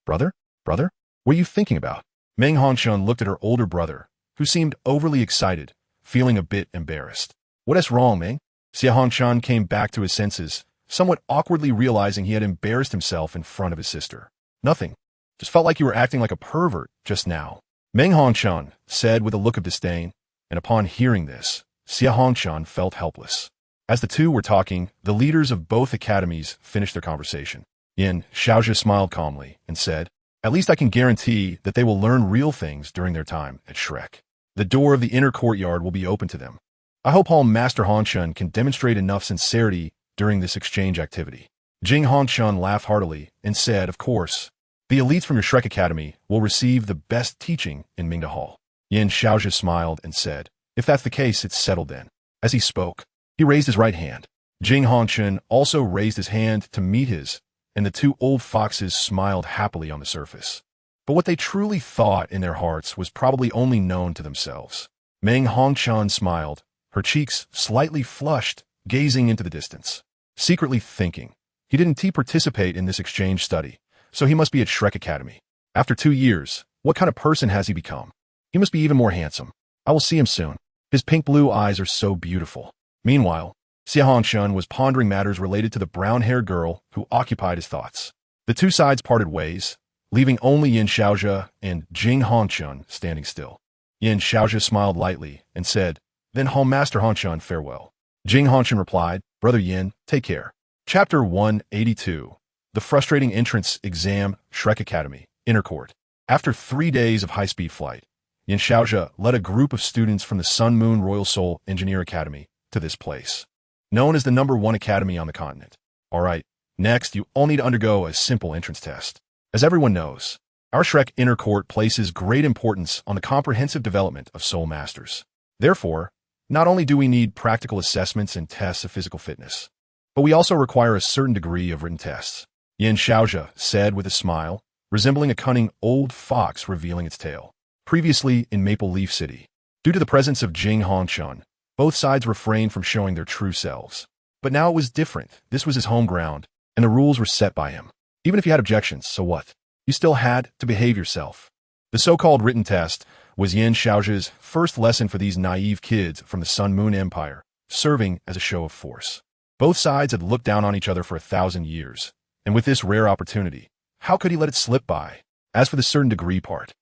Brother? Brother? What are you thinking about? Meng Hongshun looked at her older brother, who seemed overly excited, feeling a bit embarrassed. What is wrong, Meng? Xia Hongshan came back to his senses, somewhat awkwardly realizing he had embarrassed himself in front of his sister. Nothing. Just felt like you were acting like a pervert just now. Meng Hongshun said with a look of disdain, and upon hearing this, Xia Hongshan felt helpless. As the two were talking, the leaders of both academies finished their conversation. Yin.However smiled calmly and said, "At least I can guarantee that they will learn real things during their time at Shrek. The door of the inner courtyard will be open to them. I hope Hall Master Hongshun can demonstrate enough sincerity during this exchange activity." Jing Hongshun laughed heartily and said, "Of course. The elites from your Shrek Academy will receive the best teaching in Mingda Hall." Yin.However smiled and said, "If that's the case, it's settled then." As he spoke, he raised his right hand. Jing Hongshun also raised his hand to meet his, and the two old foxes smiled happily on the surface. But what they truly thought in their hearts was probably only known to themselves. Meng Hongshun smiled, her cheeks slightly flushed, gazing into the distance, secretly thinking, he didn't participate in this exchange study, so he must be at Shrek Academy. After 2 years, what kind of person has he become? He must be even more handsome. I will see him soon. His pink-blue eyes are so beautiful. Meanwhile, Xia Hongshun was pondering matters related to the brown-haired girl who occupied his thoughts. The two sides parted ways, leaving only Yin.However and Jing Hongshun standing still. Yin.However smiled lightly and said, "Then Hall Master Hongshun, farewell." Jing Hongshun replied, "Brother Yin, take care." Chapter 182. The Frustrating Entrance Exam, Shrek Academy, Inner Court. After 3 days of high-speed flight, Yin.However led a group of students from the Sun Moon Royal Soul Engineer Academy to this place, known as the #1 academy on the continent. Alright, next you all need to undergo a simple entrance test. As everyone knows, our Shrek Inner Court places great importance on the comprehensive development of soul masters. Therefore, not only do we need practical assessments and tests of physical fitness, but we also require a certain degree of written tests. Yin.However said with a smile, resembling a cunning old fox revealing its tail. Previously in Maple Leaf City, due to the presence of Jing Hongshun, both sides refrained from showing their true selves. But now it was different. This was his home ground, and the rules were set by him. Even if you had objections, so what? You still had to behave yourself. The so-called written test was Yin.However's first lesson for these naive kids from the Sun Moon Empire, serving as a show of force. Both sides had looked down on each other for 1,000 years, and with this rare opportunity, how could he let it slip by? As for the certain degree part,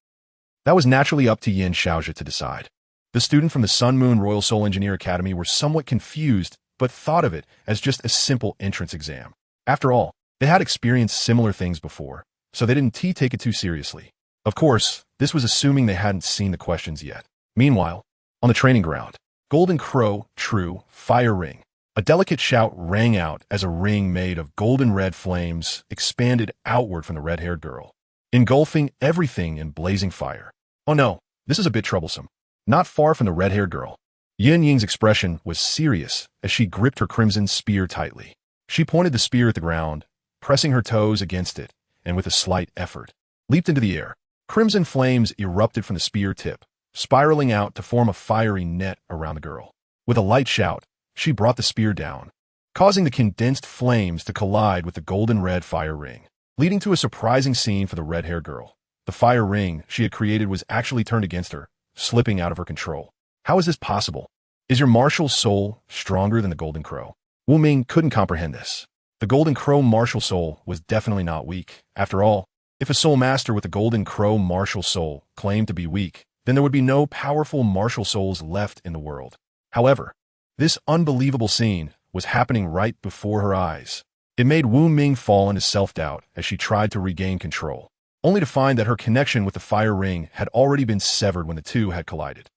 that was naturally up to Yin.However to decide. The student from the Sun Moon Royal Soul Engineer Academy were somewhat confused, but thought of it as just a simple entrance exam. After all, they had experienced similar things before, so they didn't take it too seriously. Of course, this was assuming they hadn't seen the questions yet. Meanwhile, on the training ground, Golden Crow, True, Fire Ring. A delicate shout rang out as a ring made of golden red flames expanded outward from the red-haired girl, engulfing everything in blazing fire. Oh no, this is a bit troublesome. Not far from the red-haired girl, Yun Ying's expression was serious as she gripped her crimson spear tightly. She pointed the spear at the ground, pressing her toes against it, and with a slight effort, leaped into the air. Crimson flames erupted from the spear tip, spiraling out to form a fiery net around the girl. With a light shout, she brought the spear down, causing the condensed flames to collide with the golden-red fire ring, leading to a surprising scene for the red-haired girl. The fire ring she had created was actually turned against her, slipping out of her control. How is this possible? Is your martial soul stronger than the Golden Crow? Wu Ming couldn't comprehend this. The Golden Crow martial soul was definitely not weak. After all, if a soul master with the Golden Crow martial soul claimed to be weak, then there would be no powerful martial souls left in the world. However, this unbelievable scene was happening right before her eyes. It made Wu Ming fall into self-doubt as she tried to regain control, only to find that her connection with the fire ring had already been severed when the two had collided.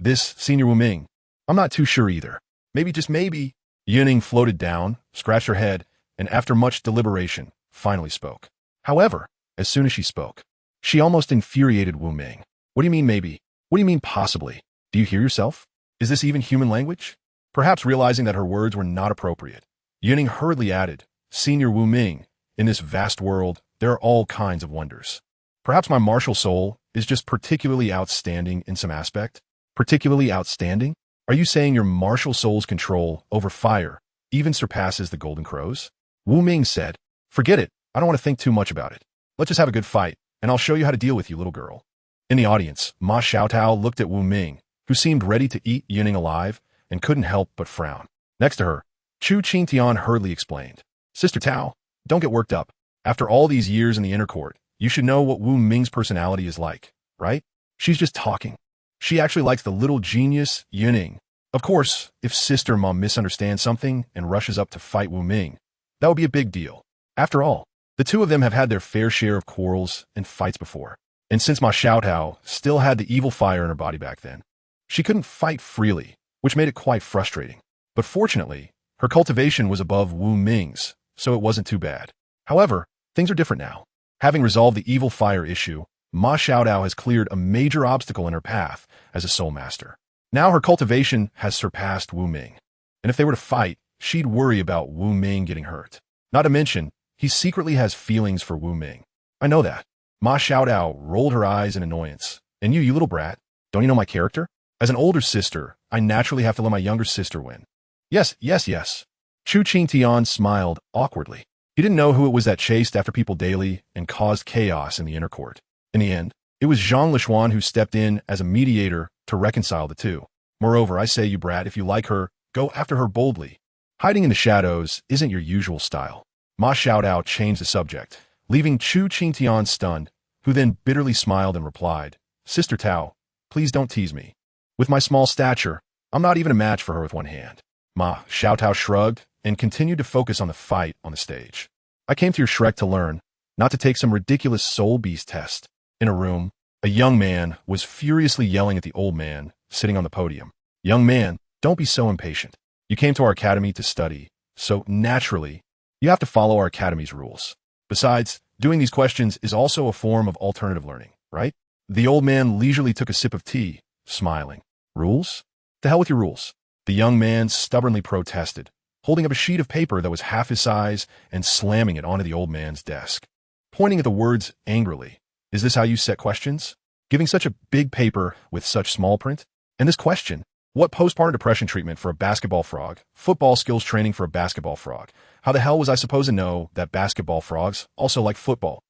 This Senior Wu Ming, I'm not too sure either. Maybe, just maybe. Yun Ying floated down, scratched her head, and after much deliberation, finally spoke. However, as soon as she spoke, she almost infuriated Wu Ming. What do you mean maybe? What do you mean possibly? Do you hear yourself? Is this even human language? Perhaps realizing that her words were not appropriate, Yun Ying hurriedly added, Senior Wu Ming, In this vast world, there are all kinds of wonders. Perhaps my martial soul is just particularly outstanding in some aspect? Particularly outstanding? Are you saying your martial soul's control over fire even surpasses the Golden Crow's? Wu Ming said, "Forget it. I don't want to think too much about it. Let's just have a good fight, and I'll show you how to deal with you, little girl." In the audience, Ma Xiaotao looked at Wu Ming, who seemed ready to eat Yun Ying alive, and couldn't help but frown. Next to her, Chu Qingtian hurriedly explained, "Sister Tao, don't get worked up. After all these years in the inner court, you should know what Wu Ming's personality is like, right? She's just talking. She actually likes the little genius Yun Ying. Of course, if Sister Ma misunderstands something and rushes up to fight Wu Ming, that would be a big deal. After all, the two of them have had their fair share of quarrels and fights before. And since Ma Xiaotao still had the evil fire in her body back then, she couldn't fight freely, which made it quite frustrating. But fortunately, her cultivation was above Wu Ming's, so it wasn't too bad. However, things are different now. Having resolved the evil fire issue, Ma Xiaotao has cleared a major obstacle in her path as a soul master. Now her cultivation has surpassed Wu Ming. And if they were to fight, she'd worry about Wu Ming getting hurt. Not to mention, he secretly has feelings for Wu Ming. I know that. Ma Xiaotao rolled her eyes in annoyance. And you little brat, don't you know my character? As an older sister, I naturally have to let my younger sister win. Yes. Chu Qingtian smiled awkwardly. He didn't know who it was that chased after people daily and caused chaos in the inner court. In the end, it was Zhang Lishuan who stepped in as a mediator to reconcile the two. Moreover, I say, you brat, if you like her, go after her boldly. Hiding in the shadows isn't your usual style. Ma Xiaotao changed the subject, leaving Chu Qingtian stunned, who then bitterly smiled and replied, "Sister Tao, please don't tease me. With my small stature, I'm not even a match for her with one hand." Ma Xiaotao shrugged and continued to focus on the fight on the stage. "I came to your Shrek to learn, not to take some ridiculous soul beast test." In a room, a young man was furiously yelling at the old man sitting on the podium. "Young man, don't be so impatient. You came to our academy to study, so naturally, you have to follow our academy's rules. Besides, doing these questions is also a form of alternative learning, right?" The old man leisurely took a sip of tea, smiling. "Rules? To hell with your rules." The young man stubbornly protested, holding up a sheet of paper that was half his size and slamming it onto the old man's desk. Pointing at the words angrily, "Is this how you set questions? Giving such a big paper with such small print? And this question, what postpartum depression treatment for a basketball frog, football skills training for a basketball frog? How the hell was I supposed to know that basketball frogs also like football?"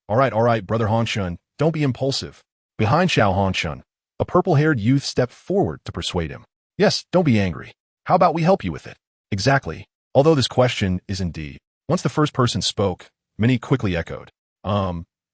All right, Brother Hanshun, don't be impulsive." Behind Xiao Hanshun, a purple-haired youth stepped forward to persuade him. "Yes, don't be angry. How about we help you with it?" "Exactly. Although this question is indeed." Once the first person spoke, many quickly echoed,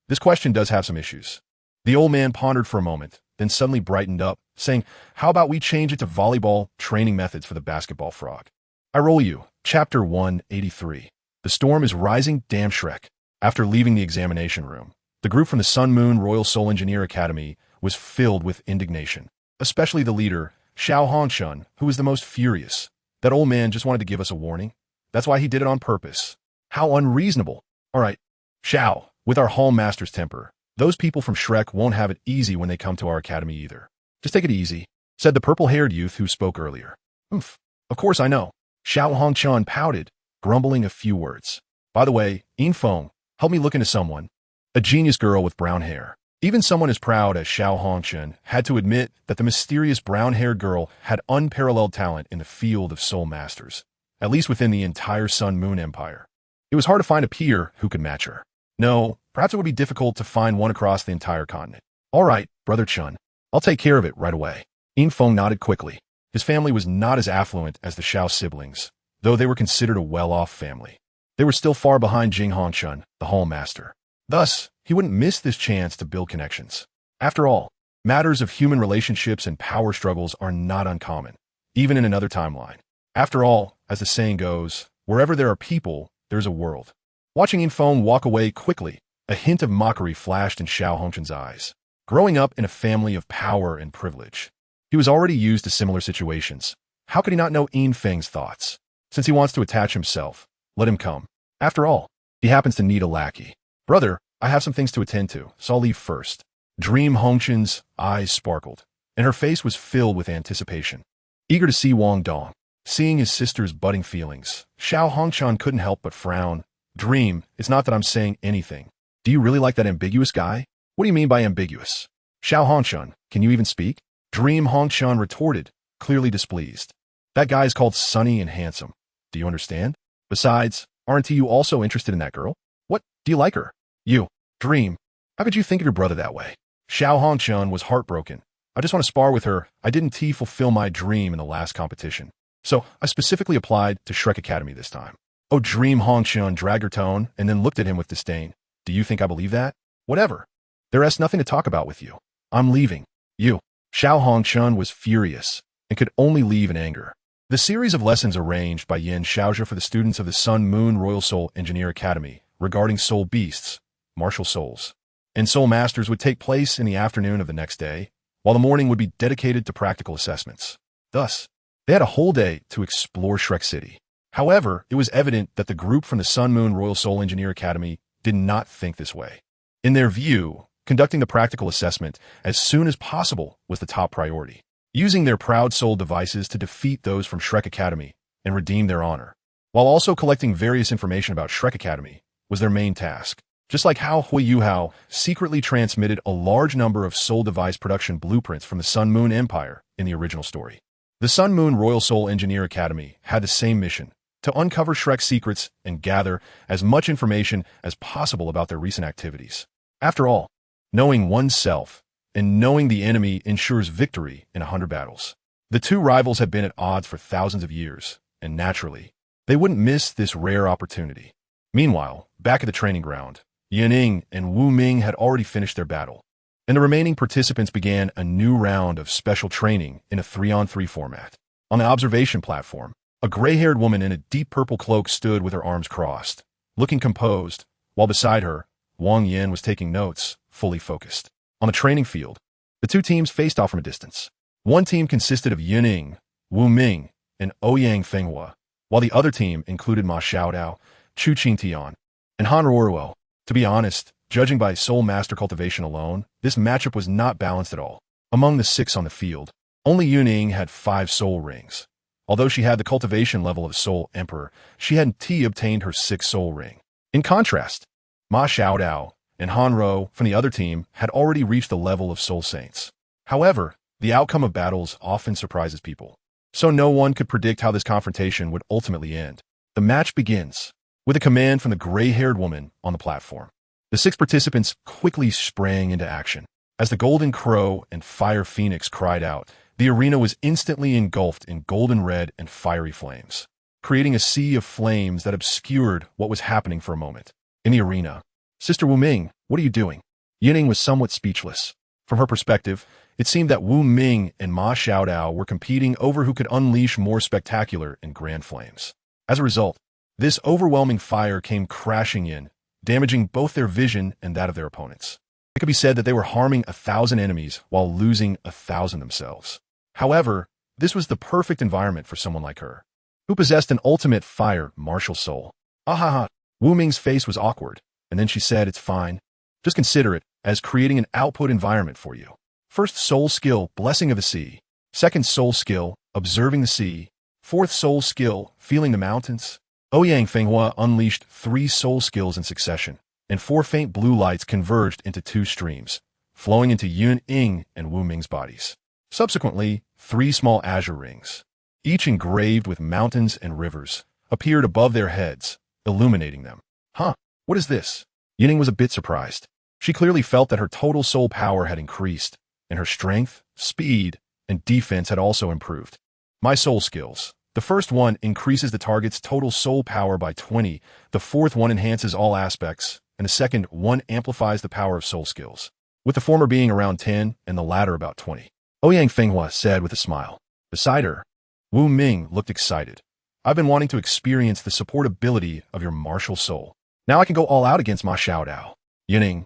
This question does have some issues." The old man pondered for a moment, then suddenly brightened up, saying, "How about we change it to volleyball training methods for the basketball frog?" I roll you. Chapter 183. The storm is rising, damn Shrek. After leaving the examination room, the group from the Sun Moon Royal Soul Engineer Academy was filled with indignation, especially the leader, Xiao Hanshun, who was the most furious. That old man just wanted to give us a warning. That's why he did it on purpose. How unreasonable. All right, Xiao, with our hall master's temper, those people from Shrek won't have it easy when they come to our academy either. Just take it easy, said the purple-haired youth who spoke earlier. Of course I know. Xiao Hongchuan pouted, grumbling a few words. By the way, Yinfeng, help me look into someone. A genius girl with brown hair. Even someone as proud as Xiao Hongchuan had to admit that the mysterious brown-haired girl had unparalleled talent in the field of soul masters, at least within the entire Sun Moon Empire. It was hard to find a peer who could match her. No, perhaps it would be difficult to find one across the entire continent. All right, Brother Chun, I'll take care of it right away. Yinfeng nodded quickly. His family was not as affluent as the Xiao siblings, though they were considered a well-off family. They were still far behind Jing Hanshun, the hall master. Thus, he wouldn't miss this chance to build connections. After all, matters of human relationships and power struggles are not uncommon, even in another timeline. After all, as the saying goes, wherever there are people, there's a world. Watching Yinfeng walk away quickly, a hint of mockery flashed in Xiao Hongchun's eyes. Growing up in a family of power and privilege, he was already used to similar situations. How could he not know Yinfeng's thoughts? Since he wants to attach himself, let him come. After all, he happens to need a lackey. Brother, I have some things to attend to, so I'll leave first. Dream Hongchun's eyes sparkled, and her face was filled with anticipation. Eager to see Wang Dong. Seeing his sister's budding feelings, Xiao Hongchun couldn't help but frown, Dream, it's not that I'm saying anything. Do you really like that ambiguous guy? What do you mean by ambiguous? Xiao Hongshun, can you even speak? Dream Hongshun retorted, clearly displeased. That guy is called Sunny and handsome. Do you understand? Besides, aren't you also interested in that girl? What? Do you like her? You. Dream. How could you think of your brother that way? Xiao Hongshun was heartbroken. I just want to spar with her. I didn't fulfill my dream in the last competition. So I specifically applied to Shrek Academy this time. Oh, Dream Hongshun dragged her tone and then looked at him with disdain. Do you think I believe that? Whatever. There is nothing to talk about with you. I'm leaving. You. Xiao Hongshun was furious and could only leave in anger. The series of lessons arranged by Yin-However for the students of the Sun Moon Royal Soul Engineer Academy regarding soul beasts, martial souls, and soul masters would take place in the afternoon of the next day, while the morning would be dedicated to practical assessments. Thus, they had a whole day to explore Shrek City. However, it was evident that the group from the Sun Moon Royal Soul Engineer Academy did not think this way. In their view, conducting the practical assessment as soon as possible was the top priority. Using their proud soul devices to defeat those from Shrek Academy and redeem their honor, while also collecting various information about Shrek Academy, was their main task. Just like how Hui Yuhao secretly transmitted a large number of soul device production blueprints from the Sun Moon Empire in the original story. The Sun Moon Royal Soul Engineer Academy had the same mission, to uncover Shrek's secrets and gather as much information as possible about their recent activities. After all, knowing oneself and knowing the enemy ensures victory in 100 battles. The two rivals had been at odds for thousands of years, and naturally, they wouldn't miss this rare opportunity. Meanwhile, back at the training ground, Yun Ying and Wu Ming had already finished their battle, and the remaining participants began a new round of special training in a 3-on-3 format. On the observation platform, a gray-haired woman in a deep purple cloak stood with her arms crossed, looking composed, while beside her, Wang Yin was taking notes, fully focused. On the training field, the two teams faced off from a distance. One team consisted of Yun Ying, Wu Ming, and Ouyang Fenghua, while the other team included Ma Xiaodao, Chu Qingtian, and Han Ruoruo. To be honest, judging by soul master cultivation alone, this matchup was not balanced at all. Among the 6 on the field, only Yun Ying had 5 soul rings. Although she had the cultivation level of Soul Emperor, she hadn't obtained her 6th soul ring. In contrast, Ma Xiaodao and Han Ro from the other team had already reached the level of Soul Saints. However, the outcome of battles often surprises people, so no one could predict how this confrontation would ultimately end. The match begins with a command from the gray-haired woman on the platform. The 6 participants quickly sprang into action. As the Golden Crow and Fire Phoenix cried out, the arena was instantly engulfed in golden red and fiery flames, creating a sea of flames that obscured what was happening for a moment. In the arena, Sister Wu Ming, what are you doing? Yun Ying was somewhat speechless. From her perspective, it seemed that Wu Ming and Ma Xiaodao were competing over who could unleash more spectacular and grand flames. As a result, this overwhelming fire came crashing in, damaging both their vision and that of their opponents. It could be said that they were harming 1,000 enemies while losing 1,000 themselves. However, this was the perfect environment for someone like her, who possessed an ultimate fire martial soul. Ahaha. Wu Ming's face was awkward, and then she said, it's fine. Just consider it as creating an output environment for you. First soul skill, Blessing of the Sea. Second soul skill, Observing the Sea. Fourth soul skill, Feeling the Mountains. Ouyang Fenghua unleashed 3 soul skills in succession, and 4 faint blue lights converged into 2 streams, flowing into Yun Ying and Wu Ming's bodies. Subsequently, 3 small azure rings, each engraved with mountains and rivers, appeared above their heads, illuminating them. Huh, what is this? Yun Ying was a bit surprised. She clearly felt that her total soul power had increased, and her strength, speed, and defense had also improved. My soul skills. The first one increases the target's total soul power by 20, the fourth one enhances all aspects, and the second one amplifies the power of soul skills, with the former being around 10 and the latter about 20. Ouyang Fenghua said with a smile. Beside her, Wu Ming looked excited. I've been wanting to experience the supportability of your martial soul. Now I can go all out against Ma Xiaodao. Yun Ying.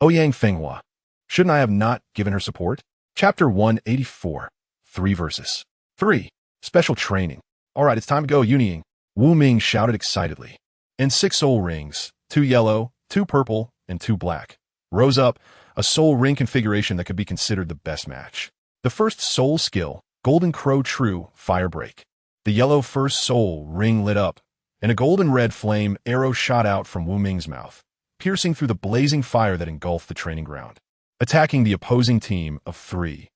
Ouyang Fenghua. Shouldn't I have not given her support? Chapter 184. 3 verses. 3. Special training. Alright, it's time to go, Yun Ying. Wu Ming shouted excitedly. And 6 soul rings, 2 yellow, 2 purple, and 2 black, rose up, a soul ring configuration that could be considered the best match. The first soul skill, Golden Crow True Fire Break. The yellow first soul ring lit up, and a golden-red flame arrow shot out from Wu Ming's mouth, piercing through the blazing fire that engulfed the training ground, attacking the opposing team of 3.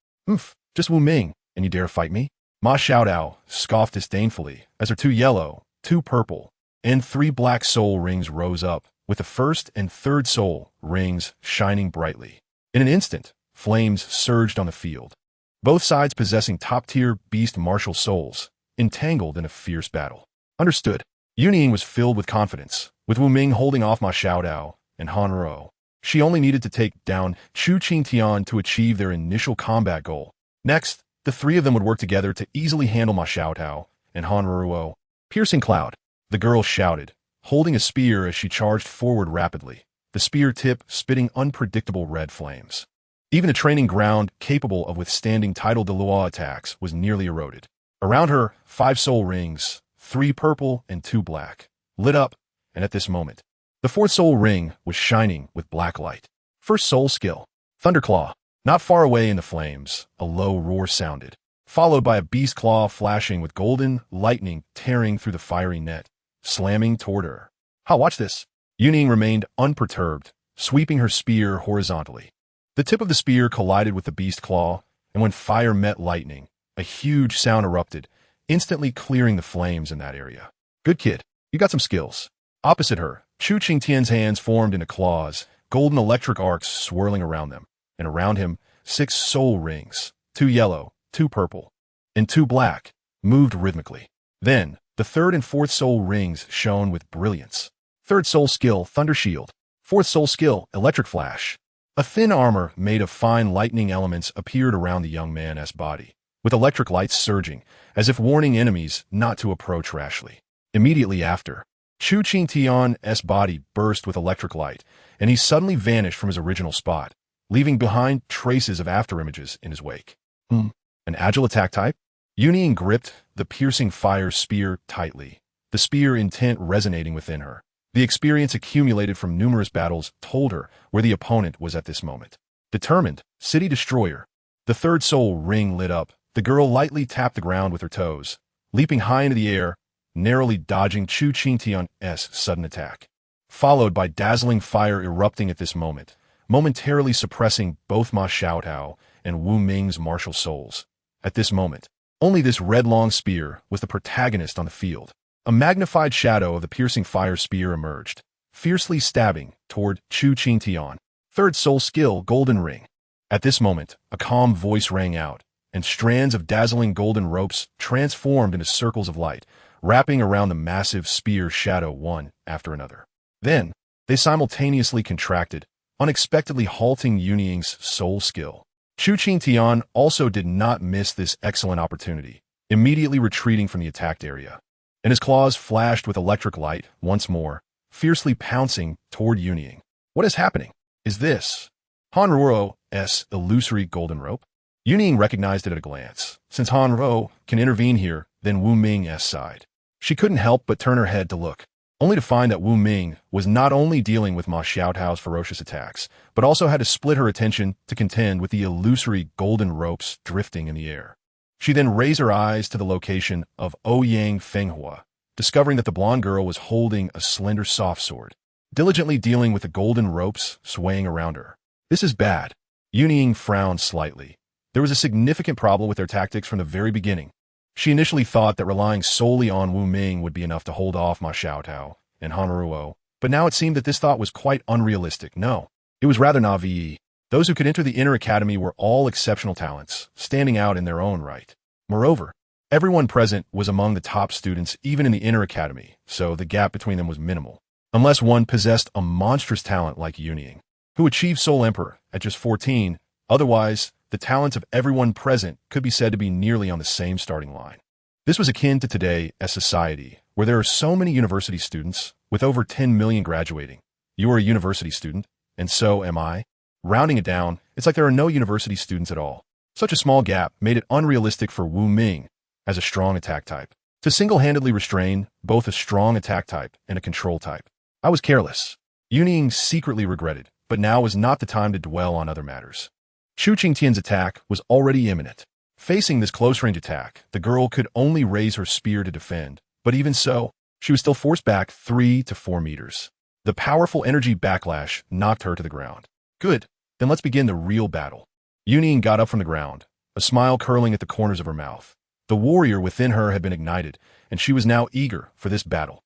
Just Wu Ming, and you dare fight me? Ma Xiaodao scoffed disdainfully as her 2 yellow, 2 purple, and 3 black soul rings rose up, with the first and 3rd soul rings shining brightly. In an instant, flames surged on the field, both sides possessing top-tier beast martial souls, entangled in a fierce battle. Understood. Yun Ying was filled with confidence, with Wu Ming holding off Ma Xiaodao and Han Ruo. She only needed to take down Chu Qingtian to achieve their initial combat goal. Next, the 3 of them would work together to easily handle Ma Xiaodao and Han Ruo. Piercing cloud, the girl shouted, holding a spear as she charged forward rapidly, the spear tip spitting unpredictable red flames. Even a training ground capable of withstanding toDouluo attacks was nearly eroded. Around her, 5 soul rings, 3 purple and 2 black, lit up, and at this moment, the 4th soul ring was shining with black light. First soul skill, Thunderclaw. Not far away in the flames, a low roar sounded, followed by a beast claw flashing with golden lightning tearing through the fiery net, slamming toward her. Watch this. Yun Ying remained unperturbed, sweeping her spear horizontally. The tip of the spear collided with the beast claw, and when fire met lightning, a huge sound erupted, instantly clearing the flames in that area. Good kid, you got some skills. Opposite her, Chu Qingtian's hands formed into claws, golden electric arcs swirling around them, and around him, 6 soul rings, 2 yellow, 2 purple, and 2 black, moved rhythmically. Then, the 3rd and 4th soul rings shone with brilliance. 3rd soul skill, Thunder Shield. 4th soul skill, Electric Flash. A thin armor made of fine lightning elements appeared around the young man's body, with electric lights surging, as if warning enemies not to approach rashly. Immediately after, Chu Qingtian's body burst with electric light, and he suddenly vanished from his original spot, leaving behind traces of afterimages in his wake. An agile attack type? Yun Ying gripped the piercing fire spear tightly, the spear intent resonating within her. The experience accumulated from numerous battles told her where the opponent was at this moment. Determined, City Destroyer. The 3rd soul ring lit up. The girl lightly tapped the ground with her toes, leaping high into the air, narrowly dodging Chu Qingtian's sudden attack, followed by dazzling fire erupting at this moment, momentarily suppressing both Ma Xiaodao and Wu Ming's martial souls. At this moment, only this red-long spear was the protagonist on the field. A magnified shadow of the piercing fire spear emerged, fiercely stabbing toward Chu Qingtian. 3rd soul skill, Golden Ring. At this moment, a calm voice rang out, and strands of dazzling golden ropes transformed into circles of light, wrapping around the massive spear shadow one after another. Then, they simultaneously contracted, unexpectedly halting Yun Ying's soul skill. Chu Qingtian also did not miss this excellent opportunity, immediately retreating from the attacked area, and his claws flashed with electric light once more, fiercely pouncing toward Yun Ying. What is happening? Is this Han Ruo's illusory golden rope? Yun Ying recognized it at a glance. Since Han Ruo can intervene here, then Wu Ming's side. She couldn't help but turn her head to look, only to find that Wu Ming was not only dealing with Ma Xiaodao's ferocious attacks, but also had to split her attention to contend with the illusory golden ropes drifting in the air. She then raised her eyes to the location of Ouyang Fenghua, discovering that the blonde girl was holding a slender soft sword, diligently dealing with the golden ropes swaying around her. This is bad. Yun Ying frowned slightly. There was a significant problem with their tactics from the very beginning. She initially thought that relying solely on Wu Ming would be enough to hold off Ma Xiaodao and Han Ruo, but now it seemed that this thought was quite unrealistic. No, it was rather naive. Those who could enter the inner academy were all exceptional talents, standing out in their own right. Moreover, everyone present was among the top students even in the inner academy, so the gap between them was minimal, unless one possessed a monstrous talent like Yun Ying, who achieved Soul Emperor at just 14. Otherwise, the talents of everyone present could be said to be nearly on the same starting line. This was akin to today as society, where there are so many university students, with over 10 million graduating. You are a university student, and so am I. Rounding it down, it's like there are no university students at all. Such a small gap made it unrealistic for Wu Ming, as a strong attack type, to single-handedly restrain both a strong attack type and a control type. I was careless. Yun Ying secretly regretted, but now was not the time to dwell on other matters. Chu Qingtian's attack was already imminent. Facing this close-range attack, the girl could only raise her spear to defend, but even so, She was still forced back 3 to 4 meters. The powerful energy backlash knocked her to the ground. Good, then let's begin the real battle. Yun Ying got up from the ground, a smile curling at the corners of her mouth. The warrior within her had been ignited, and she was now eager for this battle.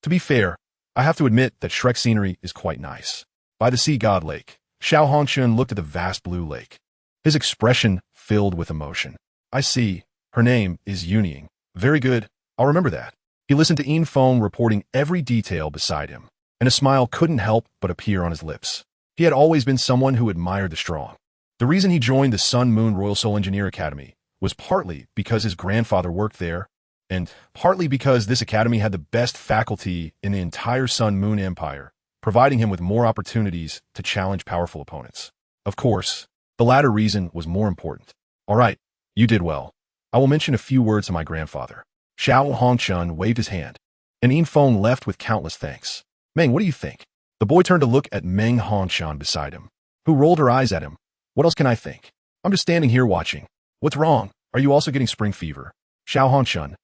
To be fair, I have to admit that Shrek's scenery is quite nice. By the sea god lake, Xiao Hongchun looked at the vast blue lake. His expression filled with emotion. I see. Her name is Yun Ying. Very good. I'll remember that. He listened to Yin Feng reporting every detail beside him, and a smile couldn't help but appear on his lips. He had always been someone who admired the strong. The reason he joined the Sun Moon Royal Soul Engineer Academy was partly because his grandfather worked there, and partly because this academy had the best faculty in the entire Sun Moon Empire, providing him with more opportunities to challenge powerful opponents. Of course, the latter reason was more important. All right, you did well. I will mention a few words to my grandfather. Xiao Hongchun waved his hand, and Yin Feng left with countless thanks. Meng, what do you think? The boy turned to look at Meng Hongchun beside him, who rolled her eyes at him. What else can I think? I'm just standing here watching. What's wrong? Are you also getting spring fever? Xiao Hongchun.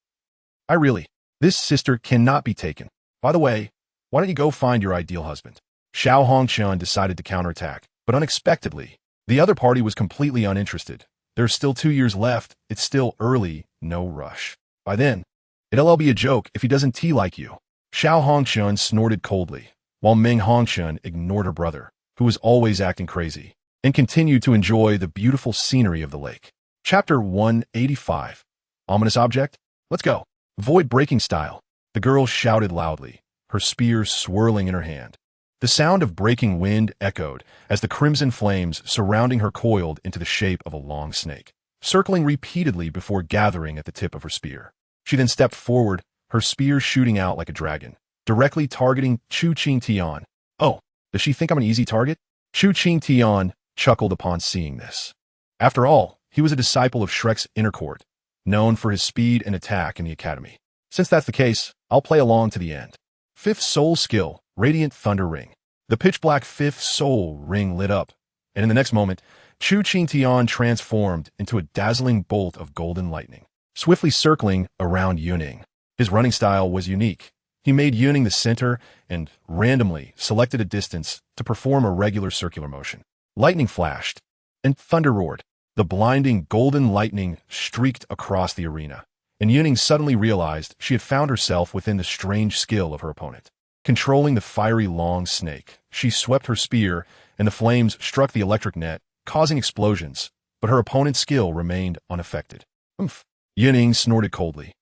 This sister cannot be taken. By the way, why don't you go find your ideal husband? Xiao Hongchun decided to counterattack, but unexpectedly, the other party was completely uninterested. There's still 2 years left. It's still early. No rush. By then, it'll be a joke if he doesn't tea like you. Xiao Hongchun snorted coldly, while Meng Hongchun ignored her brother, who was always acting crazy, and continued to enjoy the beautiful scenery of the lake. Chapter 185. Ominous object? Let's go. Void-breaking style. The girl shouted loudly, her spear swirling in her hand. The sound of breaking wind echoed as the crimson flames surrounding her coiled into the shape of a long snake, circling repeatedly before gathering at the tip of her spear. She then stepped forward, her spear shooting out like a dragon, directly targeting Chu Qingtian. Oh, does she think I'm an easy target? Chu Qingtian chuckled upon seeing this. After all, he was a disciple of Shrek's inner court, known for his speed and attack in the academy. Since that's the case, I'll play along to the end. Fifth soul skill, Radiant Thunder Ring. The pitch-black fifth soul ring lit up, and in the next moment, Chu Qingtian transformed into a dazzling bolt of golden lightning, swiftly circling around Yun Ying. His running style was unique. He made Yun Ying the center and randomly selected a distance to perform a regular circular motion. Lightning flashed, and thunder roared. The blinding golden lightning streaked across the arena, and Yun Ying suddenly realized she had found herself within the strange skill of her opponent. Controlling the fiery long snake, she swept her spear, and the flames struck the electric net, causing explosions, but her opponent's skill remained unaffected. Oomph! Yun Ying snorted coldly,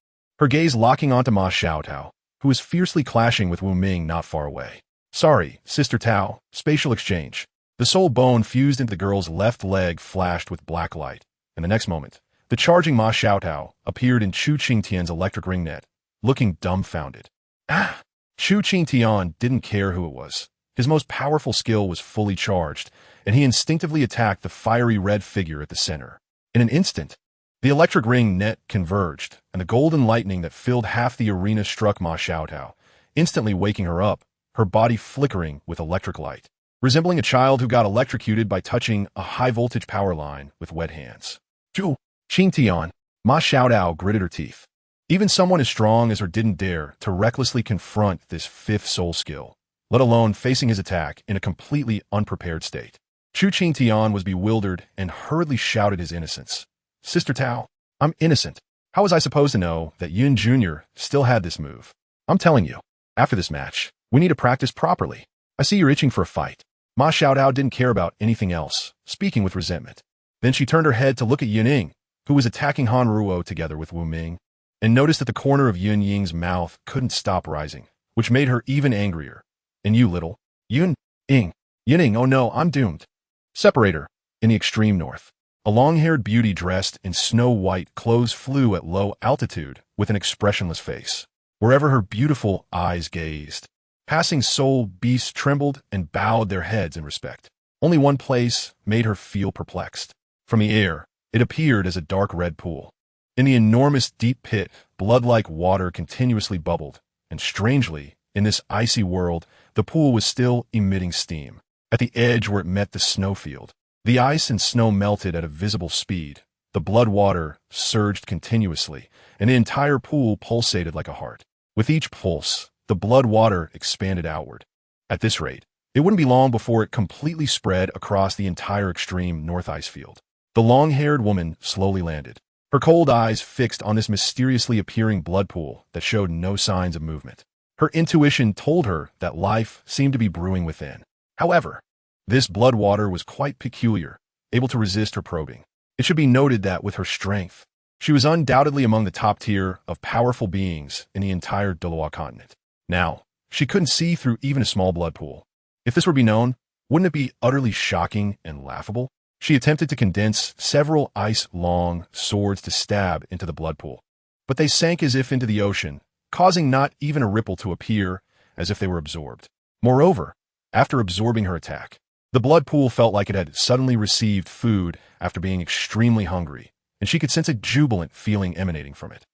her gaze locking onto Ma Xiaotao, who was fiercely clashing with Wu Ming not far away. Sorry, Sister Tao, spatial exchange. The soul bone fused into the girl's left leg flashed with black light, and the next moment, the charging Ma Xiaotao appeared in Chu Qingtian's electric ring net, looking dumbfounded. Ah! Chu Qingtian didn't care who it was. His most powerful skill was fully charged, and he instinctively attacked the fiery red figure at the center. In an instant, the electric ring net converged, and the golden lightning that filled half the arena struck Ma Xiaotao, instantly waking her up, her body flickering with electric light, resembling a child who got electrocuted by touching a high-voltage power line with wet hands. Chu Qingtian, Ma Xiaotao gritted her teeth. Even someone as strong as her didn't dare to recklessly confront this fifth soul skill, let alone facing his attack in a completely unprepared state. Chu Qingtian was bewildered and hurriedly shouted his innocence. Sister Tao, I'm innocent. How was I supposed to know that Yun Jr. still had this move? I'm telling you, after this match, we need to practice properly. I see you're itching for a fight. Ma Xiaotao didn't care about anything else, speaking with resentment. Then she turned her head to look at Yun Ying, who was attacking Han Ruo together with Wu Ming, and noticed that the corner of Yun Ying's mouth couldn't stop rising, which made her even angrier. And you little Yun Ying. Yun Ying, oh no, I'm doomed. Separator, in the extreme north. A long-haired beauty dressed in snow-white clothes flew at low altitude with an expressionless face, wherever her beautiful eyes gazed. Passing soul beasts trembled and bowed their heads in respect. Only one place made her feel perplexed. From the air, it appeared as a dark red pool. In the enormous deep pit, blood-like water continuously bubbled, and strangely, in this icy world, the pool was still emitting steam. At the edge where it met the snowfield, the ice and snow melted at a visible speed. The blood water surged continuously, and the entire pool pulsated like a heart. With each pulse, the blood water expanded outward. At this rate, it wouldn't be long before it completely spread across the entire extreme north ice field. The long-haired woman slowly landed, her cold eyes fixed on this mysteriously appearing blood pool that showed no signs of movement. Her intuition told her that life seemed to be brewing within. However, this blood water was quite peculiar, able to resist her probing. It should be noted that with her strength, she was undoubtedly among the top tier of powerful beings in the entire Douluo continent. Now, she couldn't see through even a small blood pool. If this were to be known, wouldn't it be utterly shocking and laughable? She attempted to condense several ice-long swords to stab into the blood pool, but they sank as if into the ocean, causing not even a ripple to appear, as if they were absorbed. Moreover, after absorbing her attack, the blood pool felt like it had suddenly received food after being extremely hungry, and she could sense a jubilant feeling emanating from it.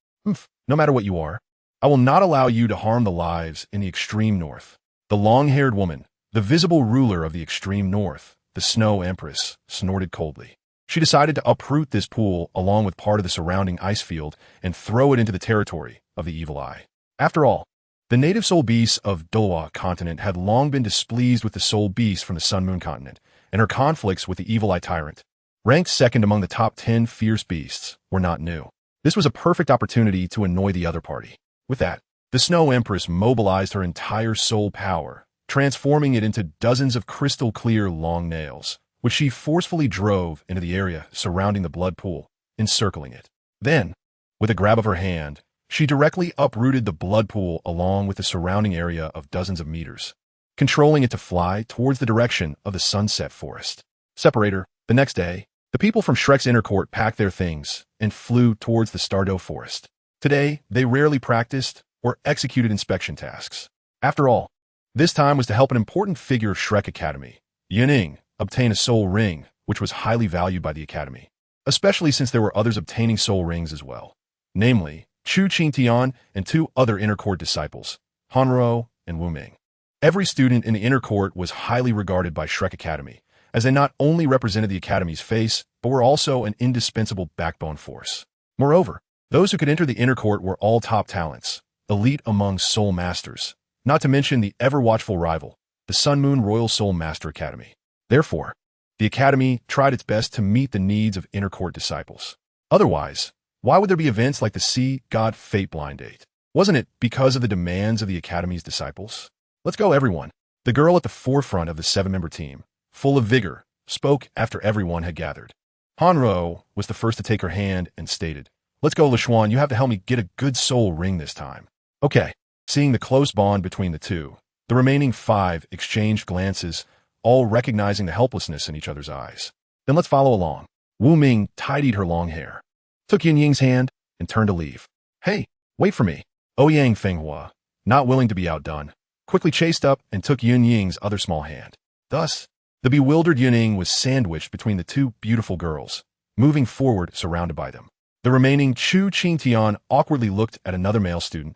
No matter what you are, I will not allow you to harm the lives in the extreme north. The long-haired woman, the visible ruler of the extreme north, the Snow Empress, snorted coldly. She decided to uproot this pool along with part of the surrounding ice field and throw it into the territory of the Evil Eye. After all, the native soul beasts of Douluo continent had long been displeased with the soul beasts from the Sun Moon continent, and her conflicts with the Evil Eye tyrant, ranked second among the top 10 fierce beasts, were not new. This was a perfect opportunity to annoy the other party. With that, the Snow Empress mobilized her entire soul power, transforming it into dozens of crystal-clear long nails, which she forcefully drove into the area surrounding the blood pool, encircling it. Then, with a grab of her hand, she directly uprooted the blood pool along with the surrounding area of dozens of meters, controlling it to fly towards the direction of the Sunset Forest. Separator, the next day, the people from Shrek's inner court packed their things and flew towards the toDouluo forest. Today, they rarely practiced or executed inspection tasks. After all, this time was to help an important figure of Shrek Academy, Yun Ying, obtain a soul ring, which was highly valued by the Academy, especially since there were others obtaining soul rings as well, namely Chu Qingtian and two other inner court disciples, Hanro and Wu Ming. Every student in the inner court was highly regarded by Shrek Academy, as they not only represented the Academy's face, but were also an indispensable backbone force. Moreover, those who could enter the inner court were all top talents, elite among soul masters, not to mention the ever-watchful rival, the Sun Moon Royal Soul Master Academy. Therefore, the Academy tried its best to meet the needs of inner court disciples. Otherwise, why would there be events like the Sea God Fate Blind Date? Wasn't it because of the demands of the Academy's disciples? Let's go, everyone. The girl at the forefront of the 7-member team, full of vigor, spoke after everyone had gathered. Hanro was the first to take her hand and stated, "Let's go, Lishuan, you have to help me get a good soul ring this time." Okay. Seeing the close bond between the two, the remaining 5 exchanged glances, all recognizing the helplessness in each other's eyes. Then let's follow along. Wu Ming tidied her long hair, took Yun Ying's hand, and turned to leave. "Hey, wait for me." Ouyang Fenghua, not willing to be outdone, quickly chased up and took Yun Ying's other small hand. Thus, the bewildered Yun Ying was sandwiched between the two beautiful girls, moving forward surrounded by them. The remaining Chu Qingtian awkwardly looked at another male student,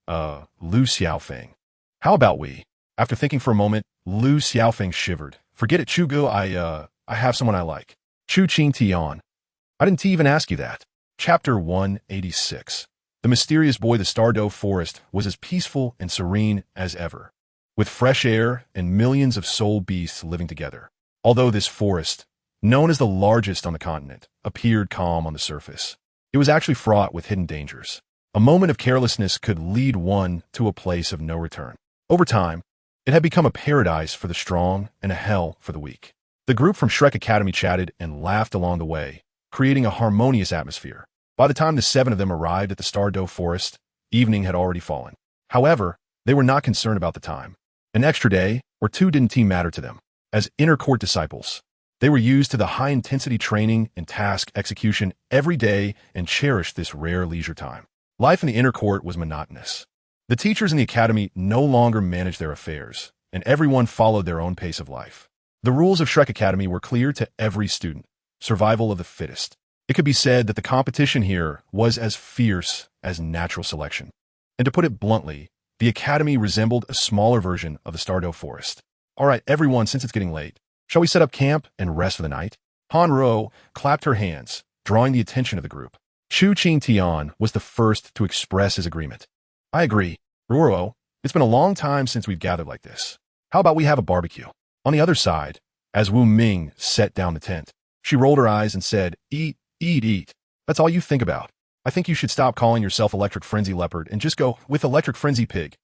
Lu Xiaofeng. "How about we?" After thinking for a moment, Lu Xiaofeng shivered. "Forget it, Chugu, I have someone I like." Chu Qingtian. "I didn't even ask you that." Chapter 186. The mysterious boy the toDouluo forest was as peaceful and serene as ever, with fresh air and millions of soul beasts living together. Although this forest, known as the largest on the continent, appeared calm on the surface, it was actually fraught with hidden dangers. A moment of carelessness could lead one to a place of no return. Over time, it had become a paradise for the strong and a hell for the weak. The group from Shrek Academy chatted and laughed along the way, creating a harmonious atmosphere. By the time the 7 of them arrived at the toDouluo forest, evening had already fallen. However, they were not concerned about the time. An extra day or 2 didn't matter to them. As inner court disciples, they were used to the high-intensity training and task execution every day and cherished this rare leisure time. Life in the inner court was monotonous. The teachers in the academy no longer managed their affairs, and everyone followed their own pace of life. The rules of Shrek Academy were clear to every student: survival of the fittest. It could be said that the competition here was as fierce as natural selection. And to put it bluntly, the academy resembled a smaller version of the toDouluo forest. "All right, everyone, since it's getting late, shall we set up camp and rest for the night?" Hanro clapped her hands, drawing the attention of the group. Chu Qingtian was the first to express his agreement. "I agree. Douluo, it's been a long time since we've gathered like this. How about we have a barbecue? On the other side, as Wu Ming set down the tent, she rolled her eyes and said, eat, eat, eat. That's all you think about. I think you should stop calling yourself Electric Frenzy Leopard and just go with Electric Frenzy Pig.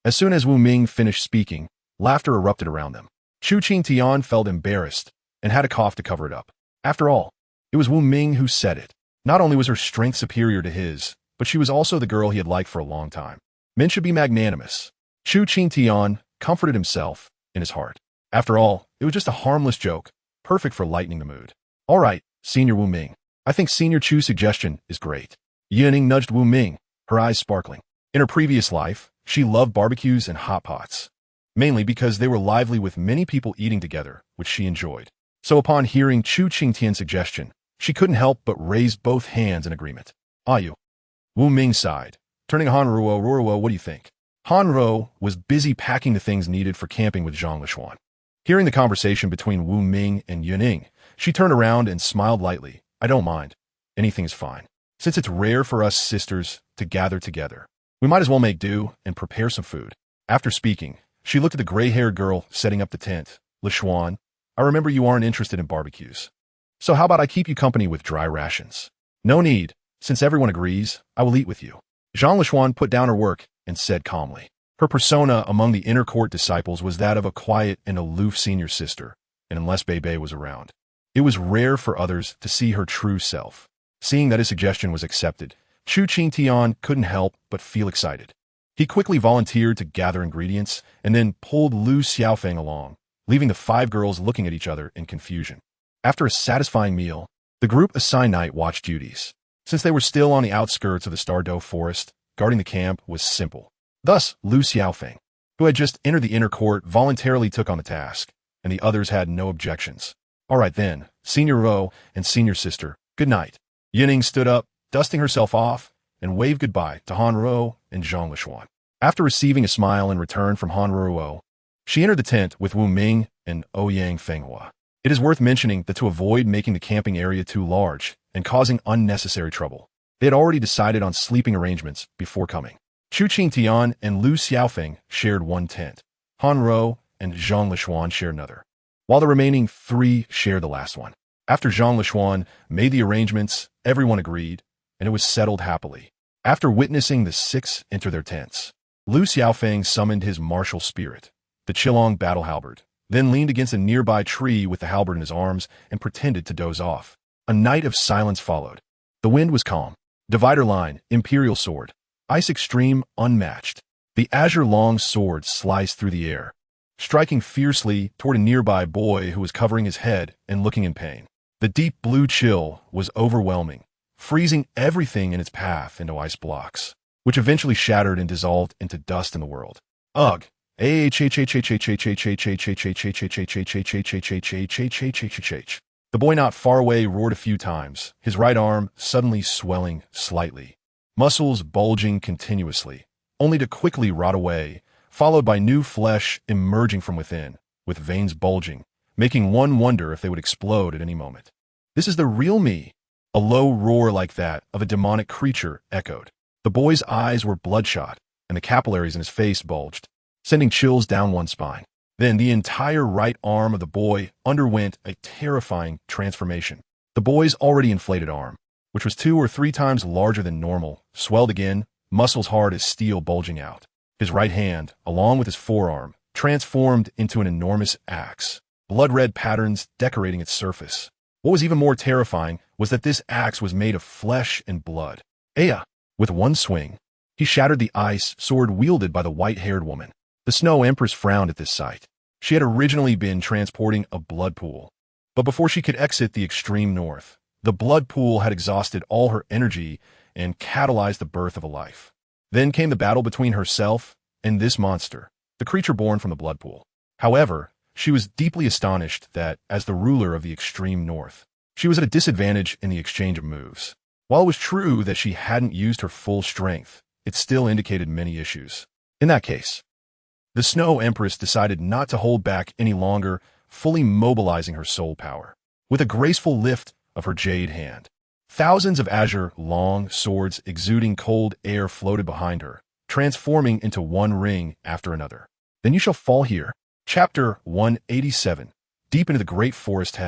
As soon as Wu Ming finished speaking, laughter erupted around them. Chu Qingtian felt embarrassed and had a cough to cover it up. After all, it was Wu Ming who said it. Not only was her strength superior to his, but she was also the girl he had liked for a long time. Men should be magnanimous. Chu Qingtian comforted himself in his heart. After all, it was just a harmless joke, perfect for lightening the mood. All right, Senior Wu Ming. I think Senior Chu's suggestion is great. Yun Ying nudged Wu Ming, her eyes sparkling. In her previous life, she loved barbecues and hot pots, mainly because they were lively with many people eating together, which she enjoyed. So upon hearing Chu Qingtian's suggestion, she couldn't help but raise both hands in agreement. You. Wu Ming sighed, turning to Ruo, what do you think? Ruo was busy packing the things needed for camping with Zhang Lishuan. Hearing the conversation between Wu Ming and Yun Ying, she turned around and smiled lightly. I don't mind. Anything is fine. Since it's rare for us sisters to gather together, we might as well make do and prepare some food. After speaking, she looked at the gray-haired girl setting up the tent. Lishuan, I remember you aren't interested in barbecues. So how about I keep you company with dry rations? No need. Since everyone agrees, I will eat with you. Zhang Lishuan put down her work and said calmly. Her persona among the inner court disciples was that of a quiet and aloof senior sister, and unless Bebe was around, it was rare for others to see her true self. Seeing that his suggestion was accepted, Chu Qingtian couldn't help but feel excited. He quickly volunteered to gather ingredients and then pulled Lu Xiaofeng along, leaving the 5 girls looking at each other in confusion. After a satisfying meal, the group assigned night watch duties. Since they were still on the outskirts of the Douluo forest, guarding the camp was simple. Thus, Lu Xiaofeng, who had just entered the inner court, voluntarily took on the task, and the others had no objections. All right then, Senior Ro and Senior Sister, good night. Yun Ying stood up, dusting herself off, and waved goodbye to Han Ruo and Zhang Lishuan. After receiving a smile in return from Han Ruo, she entered the tent with Wu Ming and Ouyang Fenghua. It is worth mentioning that to avoid making the camping area too large and causing unnecessary trouble, they had already decided on sleeping arrangements before coming. Chu Qingtian and Lu Xiaofeng shared one tent. Han Ruo and Zhang Lishuan shared another, while the remaining 3 shared the last one. After Zhang Lishuan made the arrangements, everyone agreed, and it was settled happily. After witnessing the 6 enter their tents, Lu Xiaofeng summoned his martial spirit, the Qilong battle halberd, then leaned against a nearby tree with the halberd in his arms and pretended to doze off. A night of silence followed. The wind was calm. Divider line, imperial sword. Ice extreme, unmatched. The azure long sword sliced through the air, striking fiercely toward a nearby boy who was covering his head and looking in pain. The deep blue chill was overwhelming, freezing everything in its path into ice blocks, which eventually shattered and dissolved into dust in the world. Ugh. The boy not far away roared a few times, his right arm suddenly swelling slightly, muscles bulging continuously, only to quickly rot away, followed by new flesh emerging from within, with veins bulging, making one wonder if they would explode at any moment. This is the real me. A low roar like that of a demonic creature echoed. The boy's eyes were bloodshot, and the capillaries in his face bulged, sending chills down one spine. Then the entire right arm of the boy underwent a terrifying transformation. The boy's already inflated arm, which was 2 or 3 times larger than normal, swelled again, muscles hard as steel bulging out. His right hand, along with his forearm, transformed into an enormous axe, blood-red patterns decorating its surface. What was even more terrifying was that this axe was made of flesh and blood. Aya! With one swing, he shattered the ice sword wielded by the white-haired woman. The Snow Empress frowned at this sight. She had originally been transporting a blood pool, but before she could exit the extreme north, the blood pool had exhausted all her energy and catalyzed the birth of a life. Then came the battle between herself and this monster, the creature born from the blood pool. However, she was deeply astonished that, as the ruler of the extreme north, she was at a disadvantage in the exchange of moves. While it was true that she hadn't used her full strength, it still indicated many issues. In that case, the Snow Empress decided not to hold back any longer, fully mobilizing her soul power. With a graceful lift of her jade hand, thousands of azure long swords exuding cold air floated behind her, transforming into one ring after another. Then you shall fall here. Chapter 187. Deep into the great forest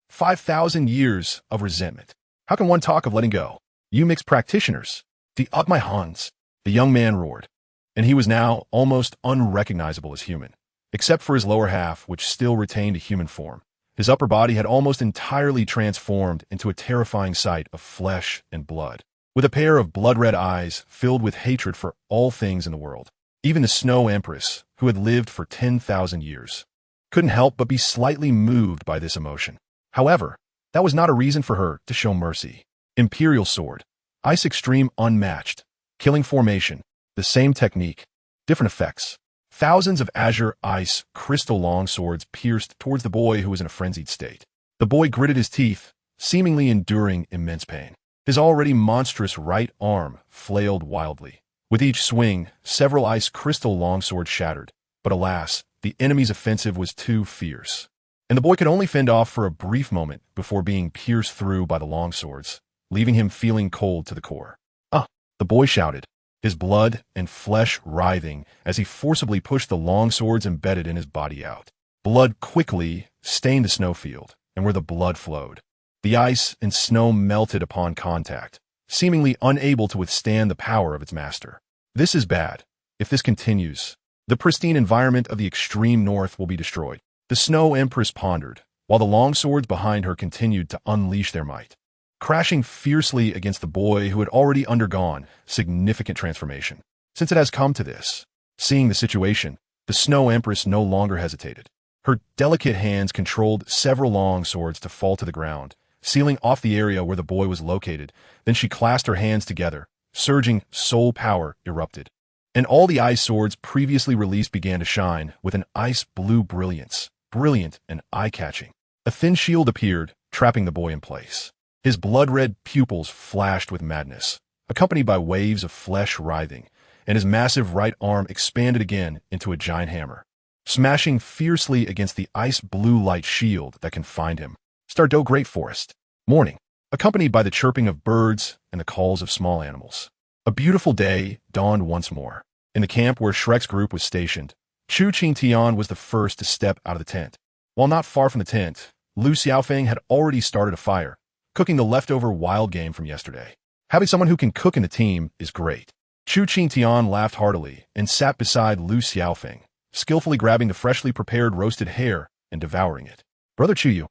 5,000 years of resentment. How can one talk of letting go? You mixed practitioners. The up my Hans. The young man roared. And he was now almost unrecognizable as human, except for his lower half, which still retained a human form. His upper body had almost entirely transformed into a terrifying sight of flesh and blood, with a pair of blood-red eyes filled with hatred for all things in the world. Even the Snow Empress, who had lived for 10,000 years, couldn't help but be slightly moved by this emotion. However, that was not a reason for her to show mercy. Imperial Sword. Ice Extreme unmatched. Killing Formation. The same technique. Different effects. Thousands of azure ice crystal longswords pierced towards the boy who was in a frenzied state. The boy gritted his teeth, seemingly enduring immense pain. His already monstrous right arm flailed wildly. With each swing, several ice crystal longswords shattered. But alas, the enemy's offensive was too fierce, and the boy could only fend off for a brief moment before being pierced through by the longswords, leaving him feeling cold to the core. "Ah!" the boy shouted, his blood and flesh writhing as he forcibly pushed the longswords embedded in his body out. Blood quickly stained the snowfield, and where the blood flowed, the ice and snow melted upon contact, seemingly unable to withstand the power of its master. This is bad. If this continues, the pristine environment of the extreme north will be destroyed. The Snow Empress pondered, while the longswords behind her continued to unleash their might, crashing fiercely against the boy who had already undergone significant transformation. Since it has come to this, seeing the situation, the Snow Empress no longer hesitated. Her delicate hands controlled several longswords to fall to the ground, sealing off the area where the boy was located. Then she clasped her hands together. Surging soul power erupted, and all the ice swords previously released began to shine with an ice blue brilliance, brilliant and eye-catching. A thin shield appeared, trapping the boy in place. His blood-red pupils flashed with madness, accompanied by waves of flesh writhing, and his massive right arm expanded again into a giant hammer, smashing fiercely against the ice-blue light shield that confined him. Stardew Great Forest. Morning, accompanied by the chirping of birds and the calls of small animals. A beautiful day dawned once more. In the camp where Shrek's group was stationed, Chu Qingtian was the first to step out of the tent. While not far from the tent, Lu Xiaofeng had already started a fire, cooking the leftover wild game from yesterday. Having someone who can cook in the team is great. Chu Qingtian laughed heartily and sat beside Lu Xiaofeng, skillfully grabbing the freshly prepared roasted hare and devouring it. Brother Chuyu.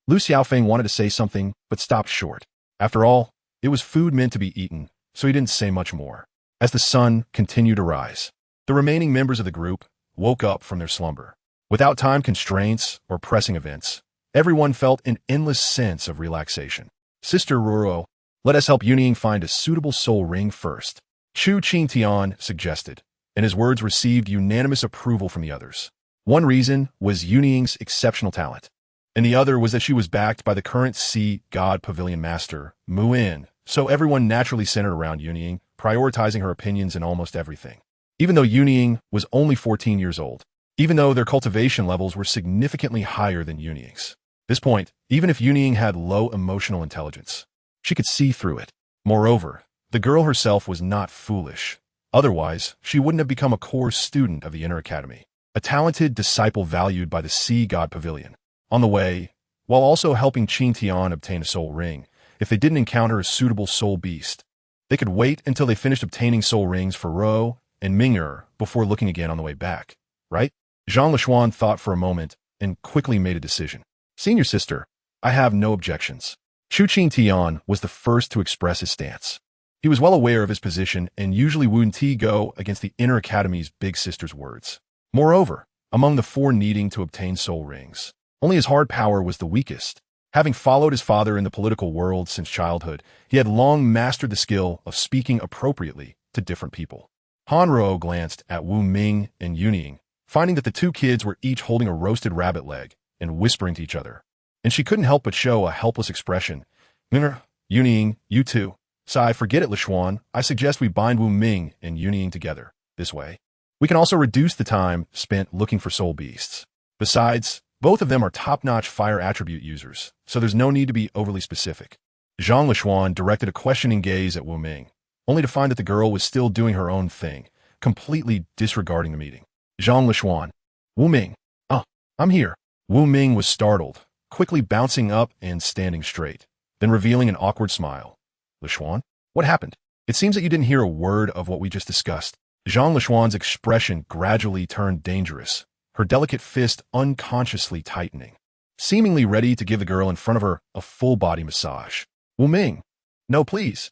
Lu Xiaofeng wanted to say something, but stopped short. After all, it was food meant to be eaten, so he didn't say much more. As the sun continued to rise, the remaining members of the group woke up from their slumber. Without time constraints or pressing events, everyone felt an endless sense of relaxation. Sister Ruoro, let us help Yun Ying find a suitable soul ring first, Chu Qingtian suggested, and his words received unanimous approval from the others. One reason was Yun Ying's exceptional talent, and the other was that she was backed by the current Sea God Pavilion Master, Muin, so everyone naturally centered around Yun Ying, prioritizing her opinions in almost everything. Even though Yun Ying was only 14 years old, even though their cultivation levels were significantly higher than Yun Ying's. At this point, even if Yun Ying had low emotional intelligence, she could see through it. Moreover, the girl herself was not foolish. Otherwise, she wouldn't have become a core student of the Inner Academy, a talented disciple valued by the Sea God Pavilion. On the way, while also helping Qingtian obtain a soul ring, if they didn't encounter a suitable soul beast, they could wait until they finished obtaining soul rings for Ro and Ming'er before looking again on the way back, right? Zhang Lishuan thought for a moment and quickly made a decision. Senior sister, I have no objections. Chu Qingtian was the first to express his stance. He was well aware of his position and usually wouldn't go against the Inner Academy's big sister's words. Moreover, among the four needing to obtain soul rings, only his hard power was the weakest. Having followed his father in the political world since childhood, he had long mastered the skill of speaking appropriately to different people. Hanro glanced at Wu Ming and Yun Ying, finding that the two kids were each holding a roasted rabbit leg and whispering to each other, and she couldn't help but show a helpless expression. Ming'er, Yun Ying, you two. Sai, forget it, Lishuan. I suggest we bind Wu Ming and Yun Ying together. This way, we can also reduce the time spent looking for soul beasts. Besides, both of them are top-notch fire attribute users, so there's no need to be overly specific. Zhang Lishuan directed a questioning gaze at Wu Ming, only to find that the girl was still doing her own thing, completely disregarding the meeting. Zhang Lishuan. Wu Ming. Ah, I'm here. Wu Ming was startled, quickly bouncing up and standing straight, then revealing an awkward smile. Lishuan? What happened? It seems that you didn't hear a word of what we just discussed. Zhang Lishuan's expression gradually turned dangerous, her delicate fist unconsciously tightening, seemingly ready to give the girl in front of her a full-body massage. Wu Ming. No, please.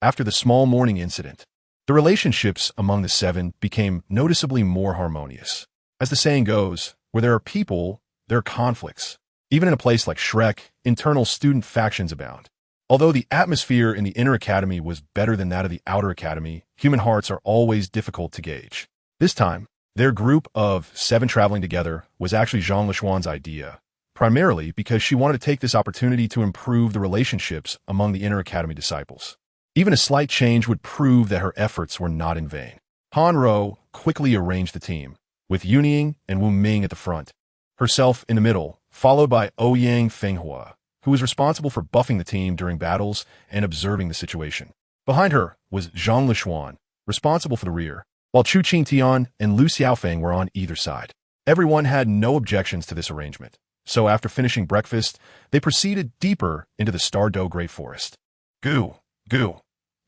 After the small morning incident, the relationships among the seven became noticeably more harmonious. As the saying goes, where there are people, there are conflicts. Even in a place like Shrek, internal student factions abound. Although the atmosphere in the inner academy was better than that of the outer academy, human hearts are always difficult to gauge. This time, their group of 7 traveling together was actually Zhang Lishuan's idea, primarily because she wanted to take this opportunity to improve the relationships among the inner academy disciples. Even a slight change would prove that her efforts were not in vain. Han Ro quickly arranged the team, with Yun Ying and Wu Ming at the front, herself in the middle, followed by Ouyang-Fenghua, who was responsible for buffing the team during battles and observing the situation. Behind her was Zhang Lishuan, responsible for the rear, while Chu Qingtian and Lu Xiaofeng were on either side. Everyone had no objections to this arrangement, so after finishing breakfast, they proceeded deeper into the Star-Do Great Forest. Goo!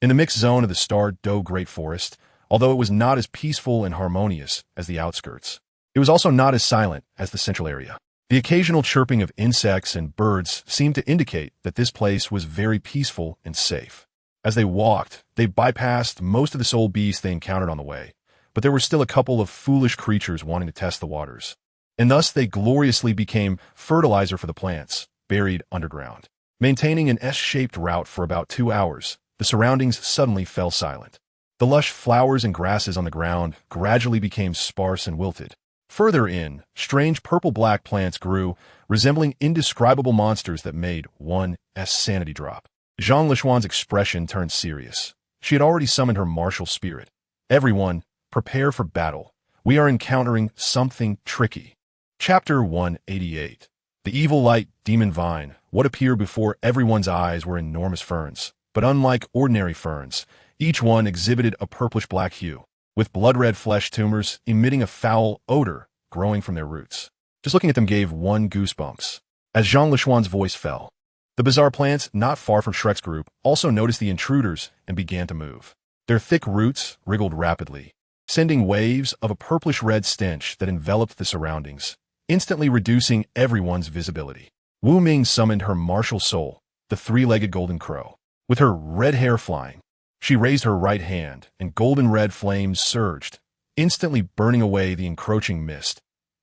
In the mixed zone of the Star-Do Great Forest, although it was not as peaceful and harmonious as the outskirts, it was also not as silent as the central area. The occasional chirping of insects and birds seemed to indicate that this place was very peaceful and safe. As they walked, they bypassed most of the soul beasts they encountered on the way, but there were still a couple of foolish creatures wanting to test the waters. And thus they gloriously became fertilizer for the plants, buried underground. Maintaining an S-shaped route for about 2 hours, the surroundings suddenly fell silent. The lush flowers and grasses on the ground gradually became sparse and wilted. Further in, strange purple-black plants grew, resembling indescribable monsters that made one's sanity drop. Zhang Lishuan's expression turned serious. She had already summoned her martial spirit. Everyone, prepare for battle. We are encountering something tricky. Chapter 188. The evil light demon vine. What appeared before everyone's eyes were enormous ferns, but unlike ordinary ferns, each one exhibited a purplish-black hue, with blood-red flesh tumors emitting a foul odor growing from their roots. Just looking at them gave one goosebumps. As Zhang Lishuan's voice fell, the bizarre plants not far from Shrek's group also noticed the intruders and began to move. Their thick roots wriggled rapidly, sending waves of a purplish-red stench that enveloped the surroundings, instantly reducing everyone's visibility. Wu Ming summoned her martial soul, the 3-legged golden crow. With her red hair flying, she raised her right hand, and golden-red flames surged, instantly burning away the encroaching mist.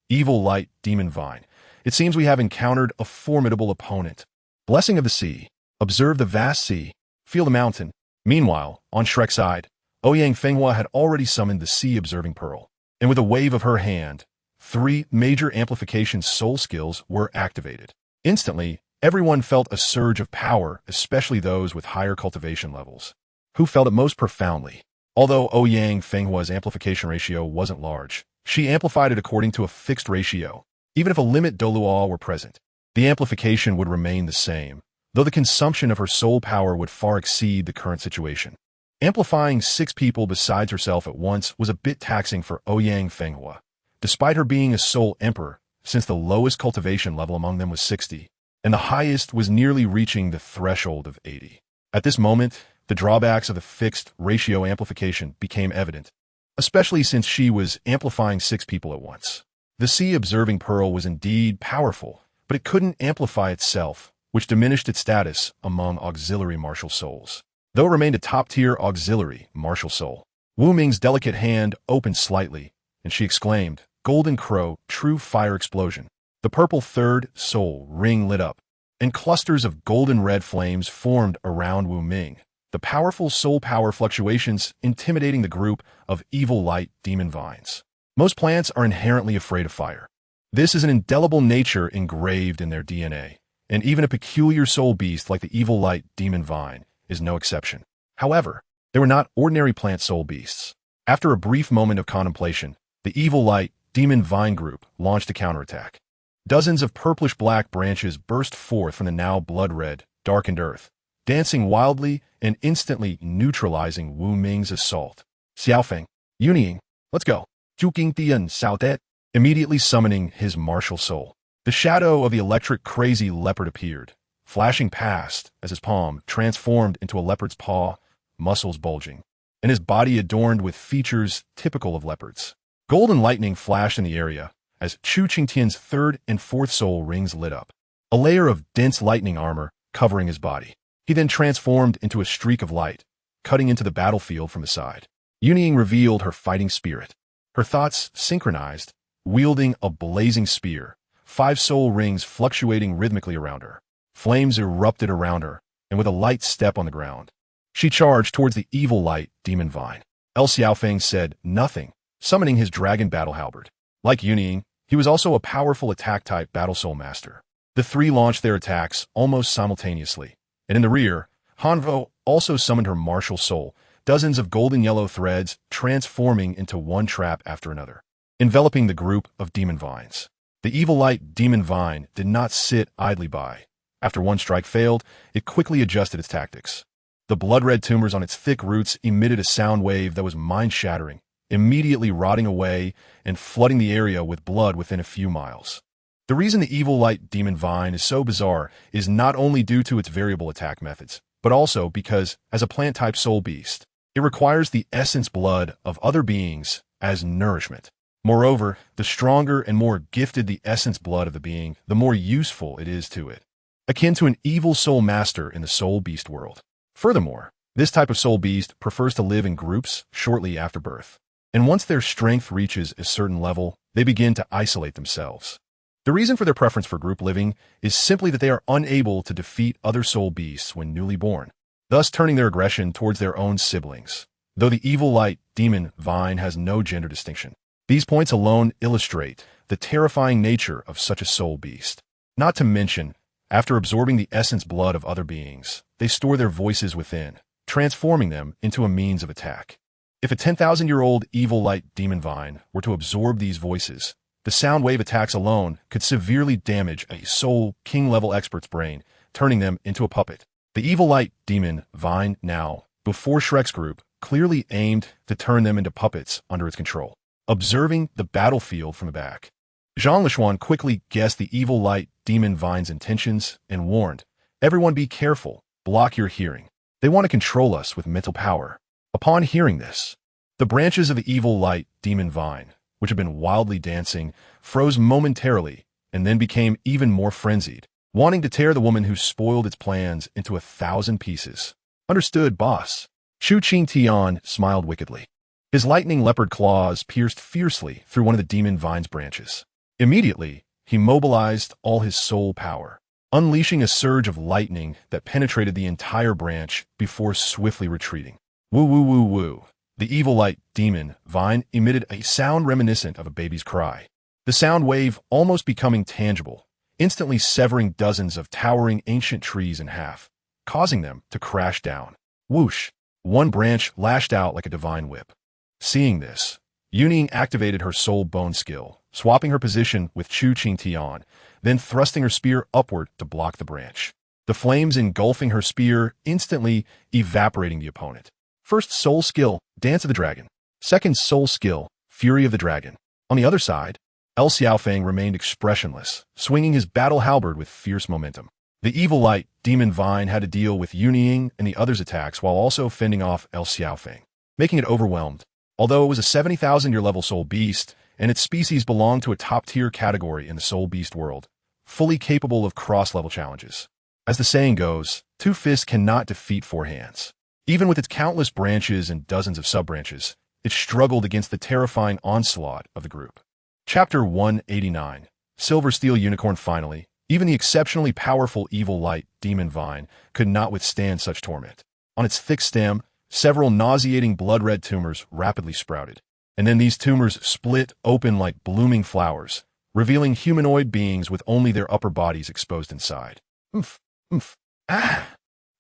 Evil light demon vine. It seems we have encountered a formidable opponent. Blessing of the sea. Observe the vast sea. Feel the mountain. Meanwhile, on Shrek's side, Ouyang-Fenghua had already summoned the sea-observing pearl, and with a wave of her hand, 3 major amplification soul skills were activated. Instantly, everyone felt a surge of power, especially those with higher cultivation levels, who felt it most profoundly. Although Ouyang-Fenghua's amplification ratio wasn't large, she amplified it according to a fixed ratio. Even if a limit Douluo were present, the amplification would remain the same, though the consumption of her soul power would far exceed the current situation. Amplifying 6 people besides herself at once was a bit taxing for Ouyang-Fenghua, despite her being a soul emperor, since the lowest cultivation level among them was 60, and the highest was nearly reaching the threshold of 80. At this moment, the drawbacks of the fixed ratio amplification became evident, especially since she was amplifying 6 people at once. The sea-observing pearl was indeed powerful, but it couldn't amplify itself, which diminished its status among auxiliary martial souls. Though it remained a top-tier auxiliary martial soul, Wu Ming's delicate hand opened slightly, and she exclaimed, "Golden Crow, true fire explosion." The purple 3rd soul ring lit up, and clusters of golden-red flames formed around Wu Ming, the powerful soul power fluctuations intimidating the group of evil light demon vines. Most plants are inherently afraid of fire. This is an indelible nature engraved in their DNA, and even a peculiar soul beast like the evil light demon vine is no exception. However, they were not ordinary plant soul beasts. After a brief moment of contemplation, the evil light demon vine group launched a counterattack. Dozens of purplish-black branches burst forth from the now blood-red, darkened earth, dancing wildly and instantly neutralizing Wu Ming's assault. Xiaofeng, Yun Ying, let's go. Zhuqing Dian Sao Det, immediately summoning his martial soul. The shadow of the electric crazy leopard appeared, flashing past as his palm transformed into a leopard's paw, muscles bulging, and his body adorned with features typical of leopards. Golden lightning flashed in the area as Chu Qingtian's third and fourth soul rings lit up, a layer of dense lightning armor covering his body. He then transformed into a streak of light, cutting into the battlefield from the side. Yun Ying revealed her fighting spirit. Her thoughts synchronized, wielding a blazing spear, 5 soul rings fluctuating rhythmically around her. Flames erupted around her, and with a light step on the ground, she charged towards the evil light demon vine. Xiaofeng said nothing, summoning his dragon battle halberd. Like Yun Ying, he was also a powerful attack-type battle soul master. The three launched their attacks almost simultaneously, and in the rear, Hanvo also summoned her martial soul, dozens of golden yellow threads transforming into one trap after another, enveloping the group of demon vines. The evil light demon vine did not sit idly by. After one strike failed, it quickly adjusted its tactics. The blood-red tumors on its thick roots emitted a sound wave that was mind-shattering, immediately rotting away and flooding the area with blood within a few miles. The reason the evil light demon vine is so bizarre is not only due to its variable attack methods, but also because, as a plant-type soul beast, it requires the essence blood of other beings as nourishment. Moreover, the stronger and more gifted the essence blood of the being, the more useful it is to it, akin to an evil soul master in the soul beast world. Furthermore, this type of soul beast prefers to live in groups shortly after birth, and once their strength reaches a certain level, they begin to isolate themselves. The reason for their preference for group living is simply that they are unable to defeat other soul beasts when newly born, thus turning their aggression towards their own siblings. Though the evil light demon vine has no gender distinction, these points alone illustrate the terrifying nature of such a soul beast. Not to mention, after absorbing the essence blood of other beings, they store their voices within, transforming them into a means of attack. If a 10,000-year-old evil light demon vine were to absorb these voices, the sound wave attacks alone could severely damage a soul king-level expert's brain, turning them into a puppet. The evil light demon vine now, before Shrek's group, clearly aimed to turn them into puppets under its control. Observing the battlefield from the back, Zhang Lishuan quickly guessed the evil light demon vine's intentions and warned, "Everyone be careful, block your hearing. They want to control us with mental power." Upon hearing this, the branches of the evil light demon vine, which had been wildly dancing, froze momentarily and then became even more frenzied, wanting to tear the woman who spoiled its plans into 1,000 pieces. "Understood, boss." Chu Qingtian smiled wickedly. His lightning leopard claws pierced fiercely through one of the demon vine's branches. Immediately, he mobilized all his soul power, unleashing a surge of lightning that penetrated the entire branch before swiftly retreating. Woo woo woo woo. The evil light demon vine emitted a sound reminiscent of a baby's cry, the sound wave almost becoming tangible, instantly severing dozens of towering ancient trees in half, causing them to crash down. Whoosh! One branch lashed out like a divine whip. Seeing this, Yun Ying activated her soul bone skill, swapping her position with Chu Qingtian, then thrusting her spear upward to block the branch. The flames engulfing her spear, instantly evaporating the opponent. First soul skill, Dance of the Dragon. Second soul skill, Fury of the Dragon. On the other side, Xiaofeng remained expressionless, swinging his battle halberd with fierce momentum. The evil light demon vine had to deal with Yun Ying and the others' attacks while also fending off Xiaofeng, making it overwhelmed. Although it was a 70,000-year level soul beast, and its species belonged to a top-tier category in the soul beast world, fully capable of cross-level challenges. As the saying goes, 2 fists cannot defeat 4 hands. Even with its countless branches and dozens of sub-branches, it struggled against the terrifying onslaught of the group. Chapter 189. Silver Steel Unicorn. Finally, even the exceptionally powerful evil light demon vine could not withstand such torment. On its thick stem, several nauseating blood-red tumors rapidly sprouted, and then these tumors split open like blooming flowers, revealing humanoid beings with only their upper bodies exposed inside. Oomph, oomph, ah!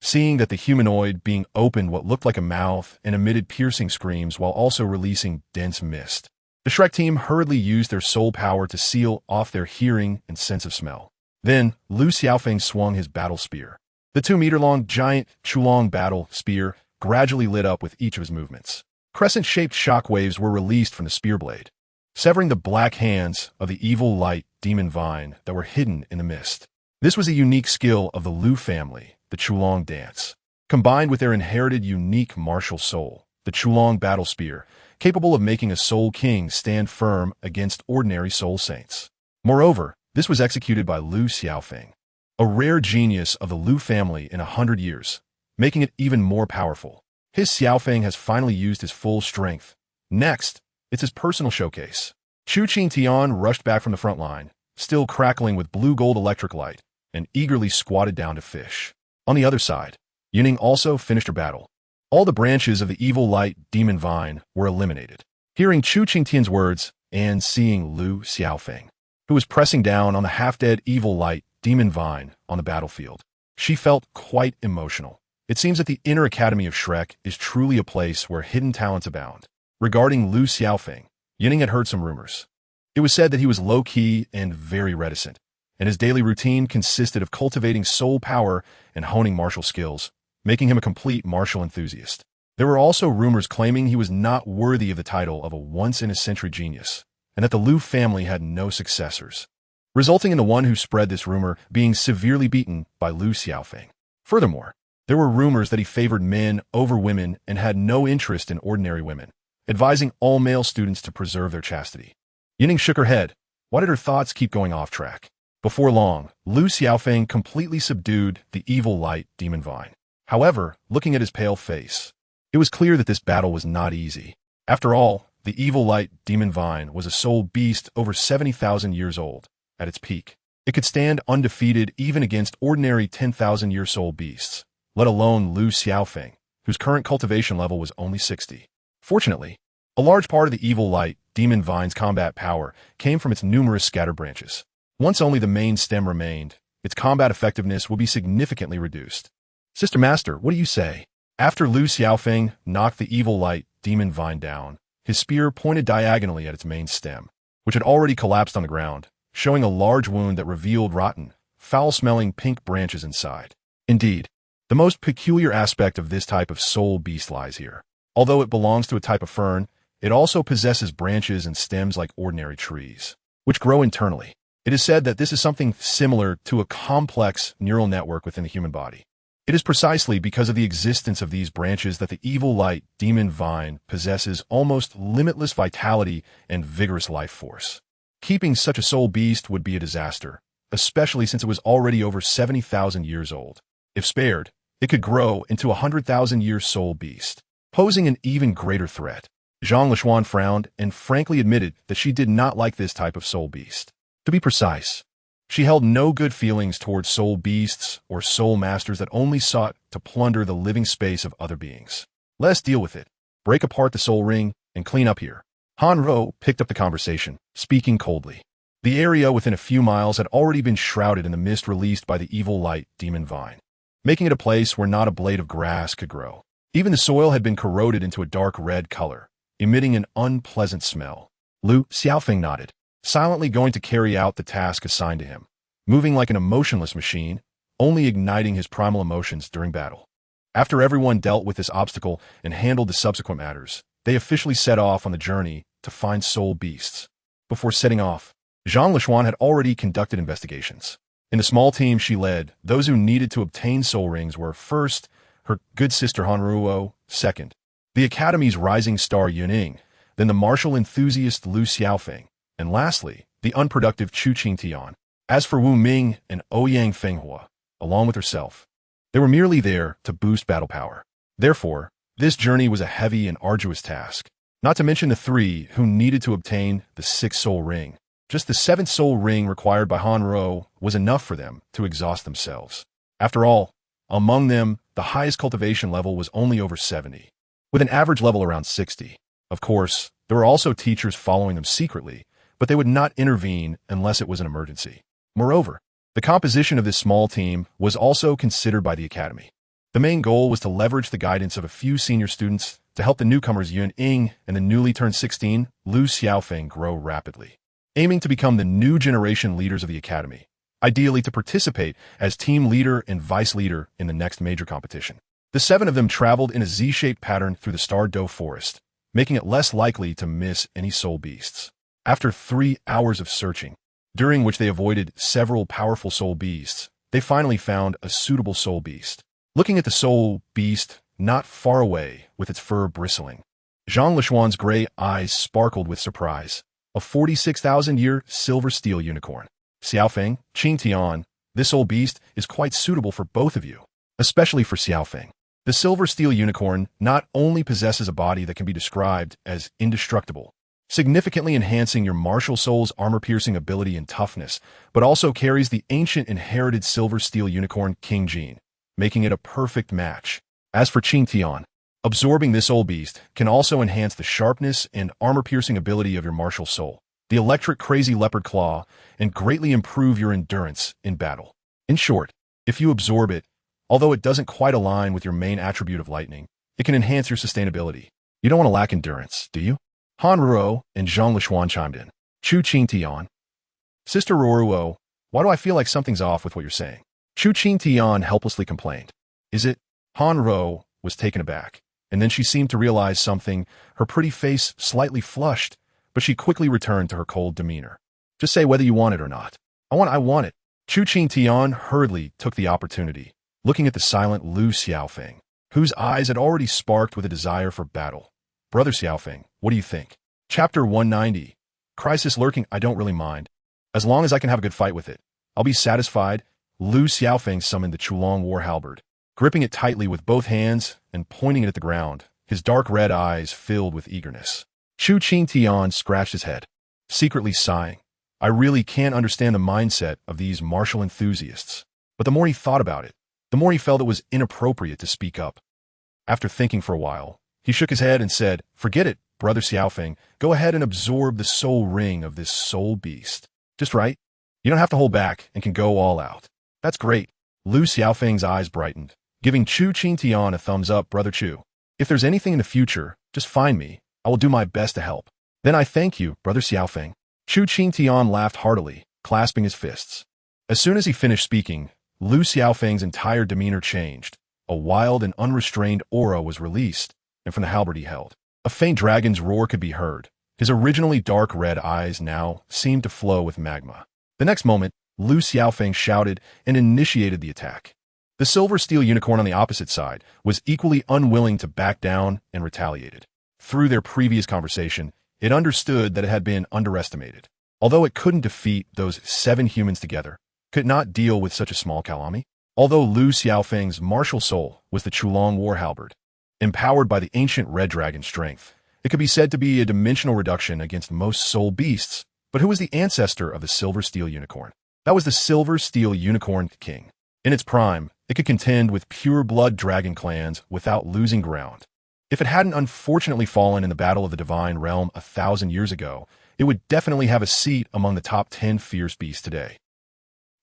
Seeing that the humanoid being opened what looked like a mouth and emitted piercing screams while also releasing dense mist, the Shrek team hurriedly used their soul power to seal off their hearing and sense of smell. Then, Lu Xiaofeng swung his battle spear. The 2-meter-long giant Chulong battle spear gradually lit up with each of his movements. Crescent-shaped shock waves were released from the spear blade, severing the black hands of the evil light demon vine that were hidden in the mist. This was a unique skill of the Lu family, the Chulong dance. Combined with their inherited unique martial soul, the Chulong battle spear, capable of making a soul king stand firm against ordinary soul saints. Moreover, this was executed by Lu Xiaofeng, a rare genius of the Lu family in 100 years, making it even more powerful. His Xiaofeng has finally used his full strength. Next, it's his personal showcase. Chu Qingtian rushed back from the front line, still crackling with blue-gold electric light, and eagerly squatted down to fish. On the other side, Yun Ying also finished her battle. All the branches of the evil light demon vine were eliminated. Hearing Chu Qingtian's words and seeing Lu Xiaofeng, who was pressing down on the half-dead evil light demon vine on the battlefield, she felt quite emotional. It seems that the inner academy of Shrek is truly a place where hidden talents abound. Regarding Lu Xiaofeng, Yun Ying had heard some rumors. It was said that he was low-key and very reticent, and his daily routine consisted of cultivating soul power and honing martial skills, making him a complete martial enthusiast. There were also rumors claiming he was not worthy of the title of a once-in-a-century genius, and that the Lu family had no successors, resulting in the one who spread this rumor being severely beaten by Lu Xiaofeng. Furthermore, there were rumors that he favored men over women and had no interest in ordinary women, advising all male students to preserve their chastity. Yun Ying shook her head. Why did her thoughts keep going off track? Before long, Lu Xiaofeng completely subdued the evil light demon vine. However, looking at his pale face, it was clear that this battle was not easy. After all, the evil light demon vine was a soul beast over 70,000 years old. At its peak, it could stand undefeated even against ordinary 10,000-year soul beasts, let alone Lu Xiaofeng, whose current cultivation level was only 60. Fortunately, a large part of the evil light demon vine's combat power came from its numerous scattered branches. Once only the main stem remained, its combat effectiveness would be significantly reduced. Sister Master, what do you say? After Lu Xiaofeng knocked the evil light demon vine down, his spear pointed diagonally at its main stem, which had already collapsed on the ground, showing a large wound that revealed rotten, foul-smelling pink branches inside. Indeed, the most peculiar aspect of this type of soul beast lies here. Although it belongs to a type of fern, it also possesses branches and stems like ordinary trees, which grow internally. It is said that this is something similar to a complex neural network within the human body. It is precisely because of the existence of these branches that the evil light demon vine possesses almost limitless vitality and vigorous life force. Keeping such a soul beast would be a disaster, especially since it was already over 70,000 years old. If spared, it could grow into a 100,000-year soul beast, posing an even greater threat. Zhang Lishuan frowned and frankly admitted that she did not like this type of soul beast. To be precise, she held no good feelings towards soul beasts or soul masters that only sought to plunder the living space of other beings. Let's deal with it. Break apart the soul ring and clean up here. Han Ro picked up the conversation, speaking coldly. The area within a few miles had already been shrouded in the mist released by the evil light demon vine, making it a place where not a blade of grass could grow. Even the soil had been corroded into a dark red color, emitting an unpleasant smell. Lu Xiaofeng nodded, silently going to carry out the task assigned to him, moving like an emotionless machine, only igniting his primal emotions during battle. After everyone dealt with this obstacle and handled the subsequent matters, they officially set off on the journey to find soul beasts. Before setting off, Zhang Lishuan had already conducted investigations. In the small team she led, those who needed to obtain soul rings were first, her good sister Hanruo, second, the Academy's rising star Yun Ying, then the martial enthusiast Lu Xiaofeng, and lastly, the unproductive Chu Qingtian. As for Wu Ming and Ouyang Fenghua, along with herself, they were merely there to boost battle power. Therefore, this journey was a heavy and arduous task, not to mention the three who needed to obtain the 6th soul ring. Just the 7th soul ring required by Han Ro was enough for them to exhaust themselves. After all, among them, the highest cultivation level was only over 70, with an average level around 60. Of course, there were also teachers following them secretly, but they would not intervene unless it was an emergency. Moreover, the composition of this small team was also considered by the Academy. The main goal was to leverage the guidance of a few senior students to help the newcomers Yun Ying and the newly turned 16 Lu Xiaofeng grow rapidly. Aiming to become the new generation leaders of the Academy, ideally to participate as team leader and vice leader in the next major competition. The 7 of them traveled in a Z-shaped pattern through the Douluo forest, making it less likely to miss any soul beasts. After 3 hours of searching, during which they avoided several powerful soul beasts, they finally found a suitable soul beast. Looking at the soul beast not far away with its fur bristling, Zhang Lishuan's gray eyes sparkled with surprise. A 46,000-year silver steel unicorn. Xiaofeng, Qing Tian, this soul beast is quite suitable for both of you, especially for Xiaofeng. The silver steel unicorn not only possesses a body that can be described as indestructible, significantly enhancing your martial soul's armor-piercing ability and toughness, but also carries the ancient inherited silver steel unicorn King Jin, making it a perfect match. As for Qing Tian, absorbing this old beast can also enhance the sharpness and armor-piercing ability of your martial soul, the electric crazy leopard claw, and greatly improve your endurance in battle. In short, if you absorb it, although it doesn't quite align with your main attribute of lightning, it can enhance your sustainability. You don't want to lack endurance, do you? Han Ruo and Zhang Lishuan chimed in. Chu Qing Tian. Sister Ruo, why do I feel like something's off with what you're saying? Chu Qing Tian helplessly complained. Is it? Han Ruo was taken aback, and then she seemed to realize something, her pretty face slightly flushed, but she quickly returned to her cold demeanor. Just say whether you want it or not. I want it. Chu Qing Tian hurriedly took the opportunity, looking at the silent Lu Xiaofeng, whose eyes had already sparked with a desire for battle. Brother Xiaofeng, what do you think? Chapter 190. Crisis lurking, I don't really mind. As long as I can have a good fight with it, I'll be satisfied. Lu Xiaofeng summoned the Chulong war halberd, gripping it tightly with both hands and pointing it at the ground, his dark red eyes filled with eagerness. Chu Qing Tian scratched his head, secretly sighing. I really can't understand the mindset of these martial enthusiasts. But the more he thought about it, the more he felt it was inappropriate to speak up. After thinking for a while, he shook his head and said, Forget it, Brother Xiaofeng. Go ahead and absorb the soul ring of this soul beast. Just right. You don't have to hold back and can go all out. That's great. Lu Xiaofeng's eyes brightened, giving Chu Qing Tian a thumbs up. Brother Chu, if there's anything in the future, just find me. I will do my best to help. Then I thank you, Brother Xiaofeng. Chu Qing Tian laughed heartily, clasping his fists. As soon as he finished speaking, Lu Xiaofeng's entire demeanor changed. A wild and unrestrained aura was released, and from the halberd he held, a faint dragon's roar could be heard. His originally dark red eyes now seemed to flow with magma. The next moment, Lu Xiaofeng shouted and initiated the attack. The silver steel unicorn on the opposite side was equally unwilling to back down and retaliated. Through their previous conversation, it understood that it had been underestimated. Although it couldn't defeat those 7 humans together, could not deal with such a small Kalami. Although Lu Xiaofeng's martial soul was the Chulong war halberd, empowered by the ancient red dragon strength, it could be said to be a dimensional reduction against most soul beasts. But who was the ancestor of the silver steel unicorn? That was the silver steel unicorn king. In its prime, it could contend with pure-blood dragon clans without losing ground. If it hadn't unfortunately fallen in the Battle of the Divine Realm 1,000 years ago, it would definitely have a seat among the top 10 fierce beasts today.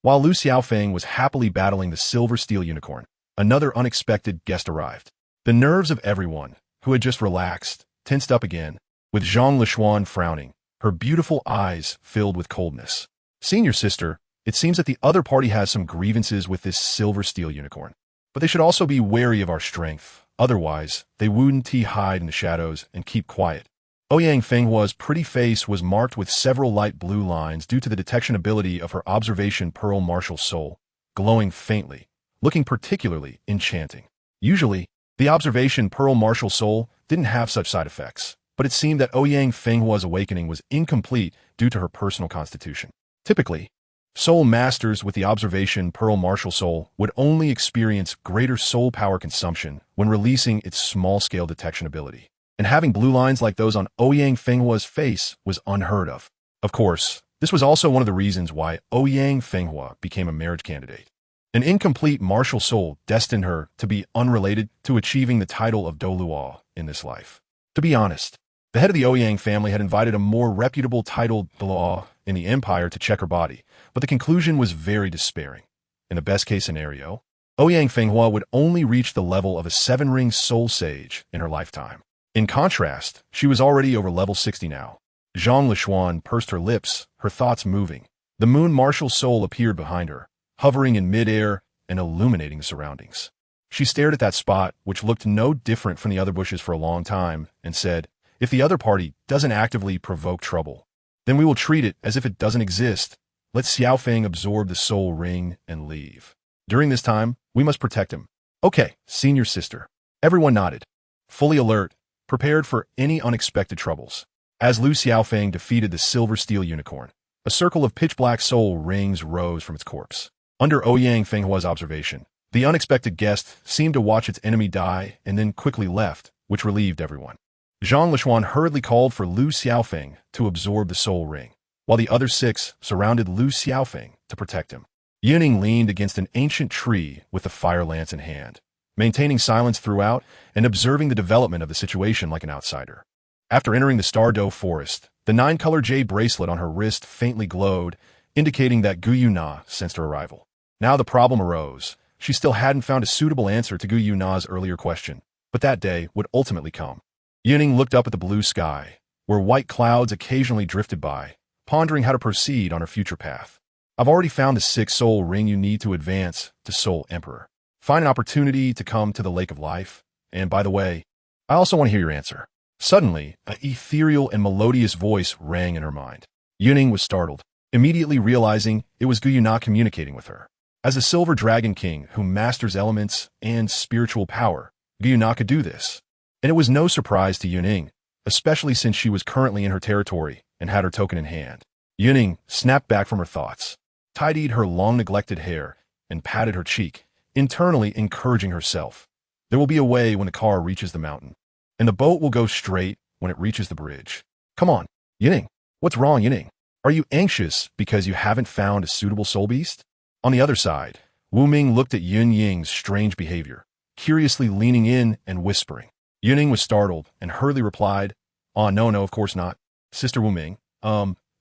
While Lu Xiaofeng was happily battling the silver steel unicorn, another unexpected guest arrived. The nerves of everyone, who had just relaxed, tensed up again, with Zhang Lishuan frowning, her beautiful eyes filled with coldness. Senior sister, it seems that the other party has some grievances with this silver steel unicorn. But they should also be wary of our strength. Otherwise, they wouldn't hide in the shadows and keep quiet. Ouyang Fenghua's pretty face was marked with several light blue lines due to the detection ability of her observation pearl martial soul, glowing faintly, looking particularly enchanting. Usually, the observation pearl martial soul didn't have such side effects, but it seemed that Ouyang Fenghua's awakening was incomplete due to her personal constitution. Typically, soul masters with the observation pearl martial soul would only experience greater soul power consumption when releasing its small-scale detection ability. And having blue lines like those on Ouyang Fenghua's face was unheard of. Of course, this was also one of the reasons why Ouyang Fenghua became a marriage candidate. An incomplete martial soul destined her to be unrelated to achieving the title of Douluo in this life. To be honest, the head of the Ouyang family had invited a more reputable titled Douluo in the empire to check her body, but the conclusion was very despairing. In the best-case scenario, Ouyang Fenghua would only reach the level of a 7-ring soul sage in her lifetime. In contrast, she was already over level 60 now. Zhang Lishuan pursed her lips, her thoughts moving. The moon martial soul appeared behind her, hovering in midair and illuminating the surroundings. She stared at that spot, which looked no different from the other bushes for a long time, and said, "If the other party doesn't actively provoke trouble, then we will treat it as if it doesn't exist. Let Xiaofeng absorb the soul ring and leave. During this time, we must protect him." "Okay, senior sister." Everyone nodded, fully alert, prepared for any unexpected troubles. As Lu Xiaofeng defeated the silver steel unicorn, a circle of pitch-black soul rings rose from its corpse. Under Ouyang Fenghua's observation, the unexpected guest seemed to watch its enemy die and then quickly left, which relieved everyone. Zhang Lishuan hurriedly called for Lu Xiaofeng to absorb the soul ring, while the other 6 surrounded Lu Xiaofeng to protect him. Yun Ying leaned against an ancient tree with the fire lance in hand, maintaining silence throughout and observing the development of the situation like an outsider. After entering the Douluo forest, the 9-color jade bracelet on her wrist faintly glowed, indicating that Gu Yuna sensed her arrival. Now the problem arose. She still hadn't found a suitable answer to Gu Yuna's earlier question, but that day would ultimately come. Yun Ying looked up at the blue sky, where white clouds occasionally drifted by, pondering how to proceed on her future path. "I've already found the 6th soul ring you need to advance to Soul Emperor. Find an opportunity to come to the Lake of Life. And by the way, I also want to hear your answer." Suddenly, an ethereal and melodious voice rang in her mind. Yun Ying was startled, immediately realizing it was Gu Yuna communicating with her. As a Silver Dragon King who masters elements and spiritual power, Gu Yuna could do this. And it was no surprise to Yun Ying, especially since she was currently in her territory and had her token in hand. Yun Ying snapped back from her thoughts, tidied her long-neglected hair, and patted her cheek, internally encouraging herself. There will be a way when the car reaches the mountain, and the boat will go straight when it reaches the bridge. Come on, Yun Ying. What's wrong, Yun Ying? Are you anxious because you haven't found a suitable soul beast? On the other side, Wu Ming looked at Yun Ying's strange behavior, curiously leaning in and whispering. Yun Ying was startled and hurriedly replied, "Oh, no, of course not. Sister Wu Ming,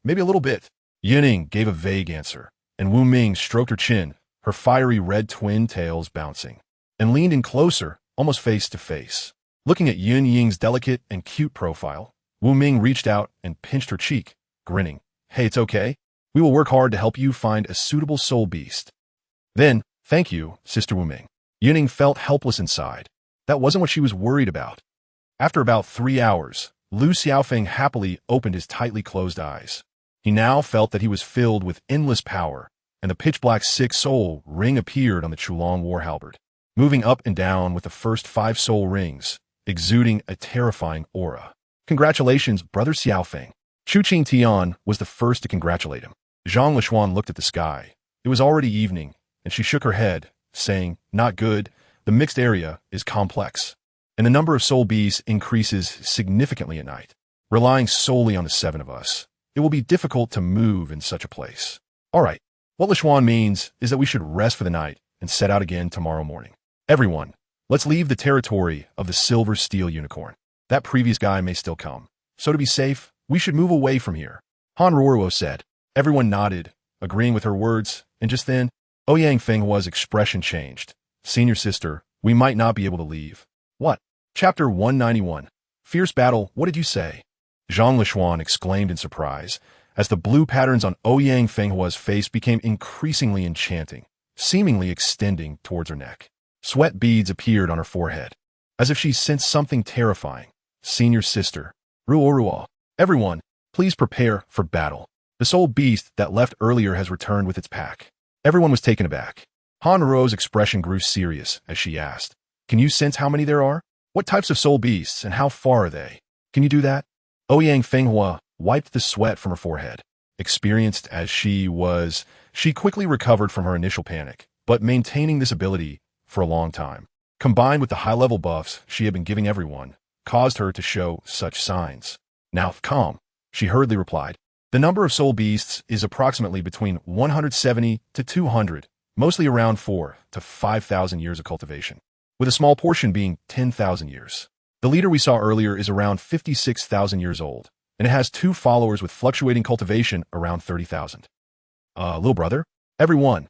maybe a little bit." Yun Ying gave a vague answer, and Wu Ming stroked her chin, her fiery red twin tails bouncing, and leaned in closer, almost face to face. Looking at Yun Ying's delicate and cute profile, Wu Ming reached out and pinched her cheek, grinning. "Hey, it's okay. We will work hard to help you find a suitable soul beast." "Then, thank you, Sister Wu Ming." Yun Ying felt helpless inside. That wasn't what she was worried about. After about 3 hours, Lu Xiaofeng happily opened his tightly closed eyes. He now felt that he was filled with endless power, and the pitch-black 6 soul ring appeared on the Chulong war halberd, moving up and down with the first 5 soul rings, exuding a terrifying aura. "Congratulations, Brother Xiaofeng." Chu Qing Tian was the first to congratulate him. Zhang Lishuan looked at the sky. It was already evening, and she shook her head, saying, "Not good. The mixed area is complex, and the number of soul beasts increases significantly at night. Relying solely on the 7 of us, it will be difficult to move in such a place." "All right. What Lishuan means is that we should rest for the night and set out again tomorrow morning. Everyone, let's leave the territory of the silver steel unicorn. That previous guy may still come. So to be safe, we should move away from here," Han Ruoruo said. Everyone nodded, agreeing with her words, and just then, Ouyang Fenghua's expression changed. "Senior sister, we might not be able to leave." "What?" Chapter 191. Fierce Battle, what did you say? Zhang Lishuan exclaimed in surprise, as the blue patterns on Ouyang Fenghua's face became increasingly enchanting, seemingly extending towards her neck. Sweat beads appeared on her forehead, as if she sensed something terrifying. "Senior sister, Ruoruo, everyone, please prepare for battle. The soul beast that left earlier has returned with its pack." Everyone was taken aback. Han Ruo's expression grew serious as she asked, "Can you sense how many there are? What types of soul beasts and how far are they? Can you do that?" Ouyang Fenghua wiped the sweat from her forehead. Experienced as she was, she quickly recovered from her initial panic, but maintaining this ability for a long time, combined with the high-level buffs she had been giving everyone, caused her to show such signs. "Now, calm," she hurriedly replied. "The number of soul beasts is approximately between 170 to 200, mostly around 4 to 5,000 years of cultivation, with a small portion being 10,000 years. The leader we saw earlier is around 56,000 years old, and it has 2 followers with fluctuating cultivation around 30,000. Little brother? Everyone."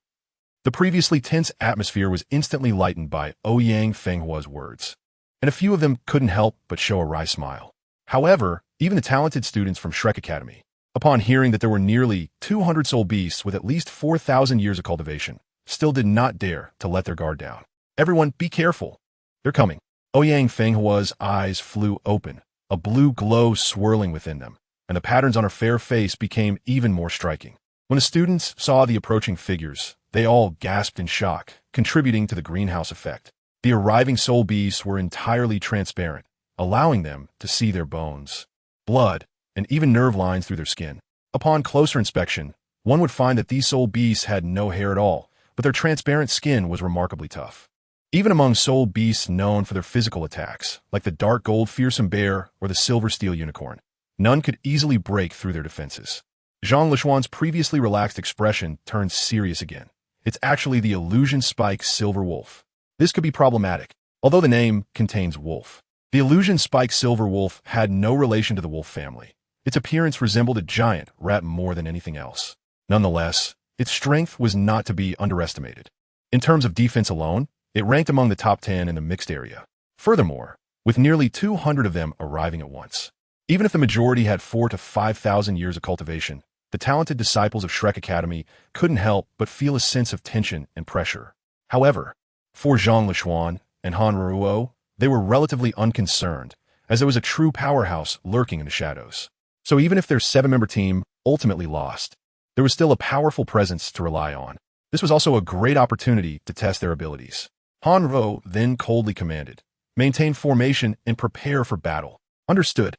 The previously tense atmosphere was instantly lightened by Ouyang Fenghua's words, and a few of them couldn't help but show a wry smile. However, even the talented students from Shrek Academy, upon hearing that there were nearly 200 soul beasts with at least 4,000 years of cultivation, still did not dare to let their guard down. Everyone, be careful. They're coming. Yun-Ying.However's eyes flew open, a blue glow swirling within them, and the patterns on her fair face became even more striking. When the students saw the approaching figures, they all gasped in shock, contributing to the greenhouse effect. The arriving soul beasts were entirely transparent, allowing them to see their bones, blood, and even nerve lines through their skin. Upon closer inspection, one would find that these soul beasts had no hair at all, but their transparent skin was remarkably tough. Even among soul beasts known for their physical attacks, like the dark gold fearsome bear or the silver steel unicorn, none could easily break through their defenses. Zhang Lishuan's previously relaxed expression turned serious again. It's actually the illusion spike silver wolf. This could be problematic, although the name contains wolf. The illusion spike silver wolf had no relation to the wolf family. Its appearance resembled a giant rat more than anything else. Nonetheless, its strength was not to be underestimated. In terms of defense alone, it ranked among the top 10 in the mixed area. Furthermore, with nearly 200 of them arriving at once. Even if the majority had 4,000 to 5,000 years of cultivation, the talented disciples of Shrek Academy couldn't help but feel a sense of tension and pressure. However, for Zhang Lishuan and Han Ruo, they were relatively unconcerned, as there was a true powerhouse lurking in the shadows. So even if their 7-member team ultimately lost, there was still a powerful presence to rely on. This was also a great opportunity to test their abilities. Han Ruo then coldly commanded, "Maintain formation and prepare for battle." Understood.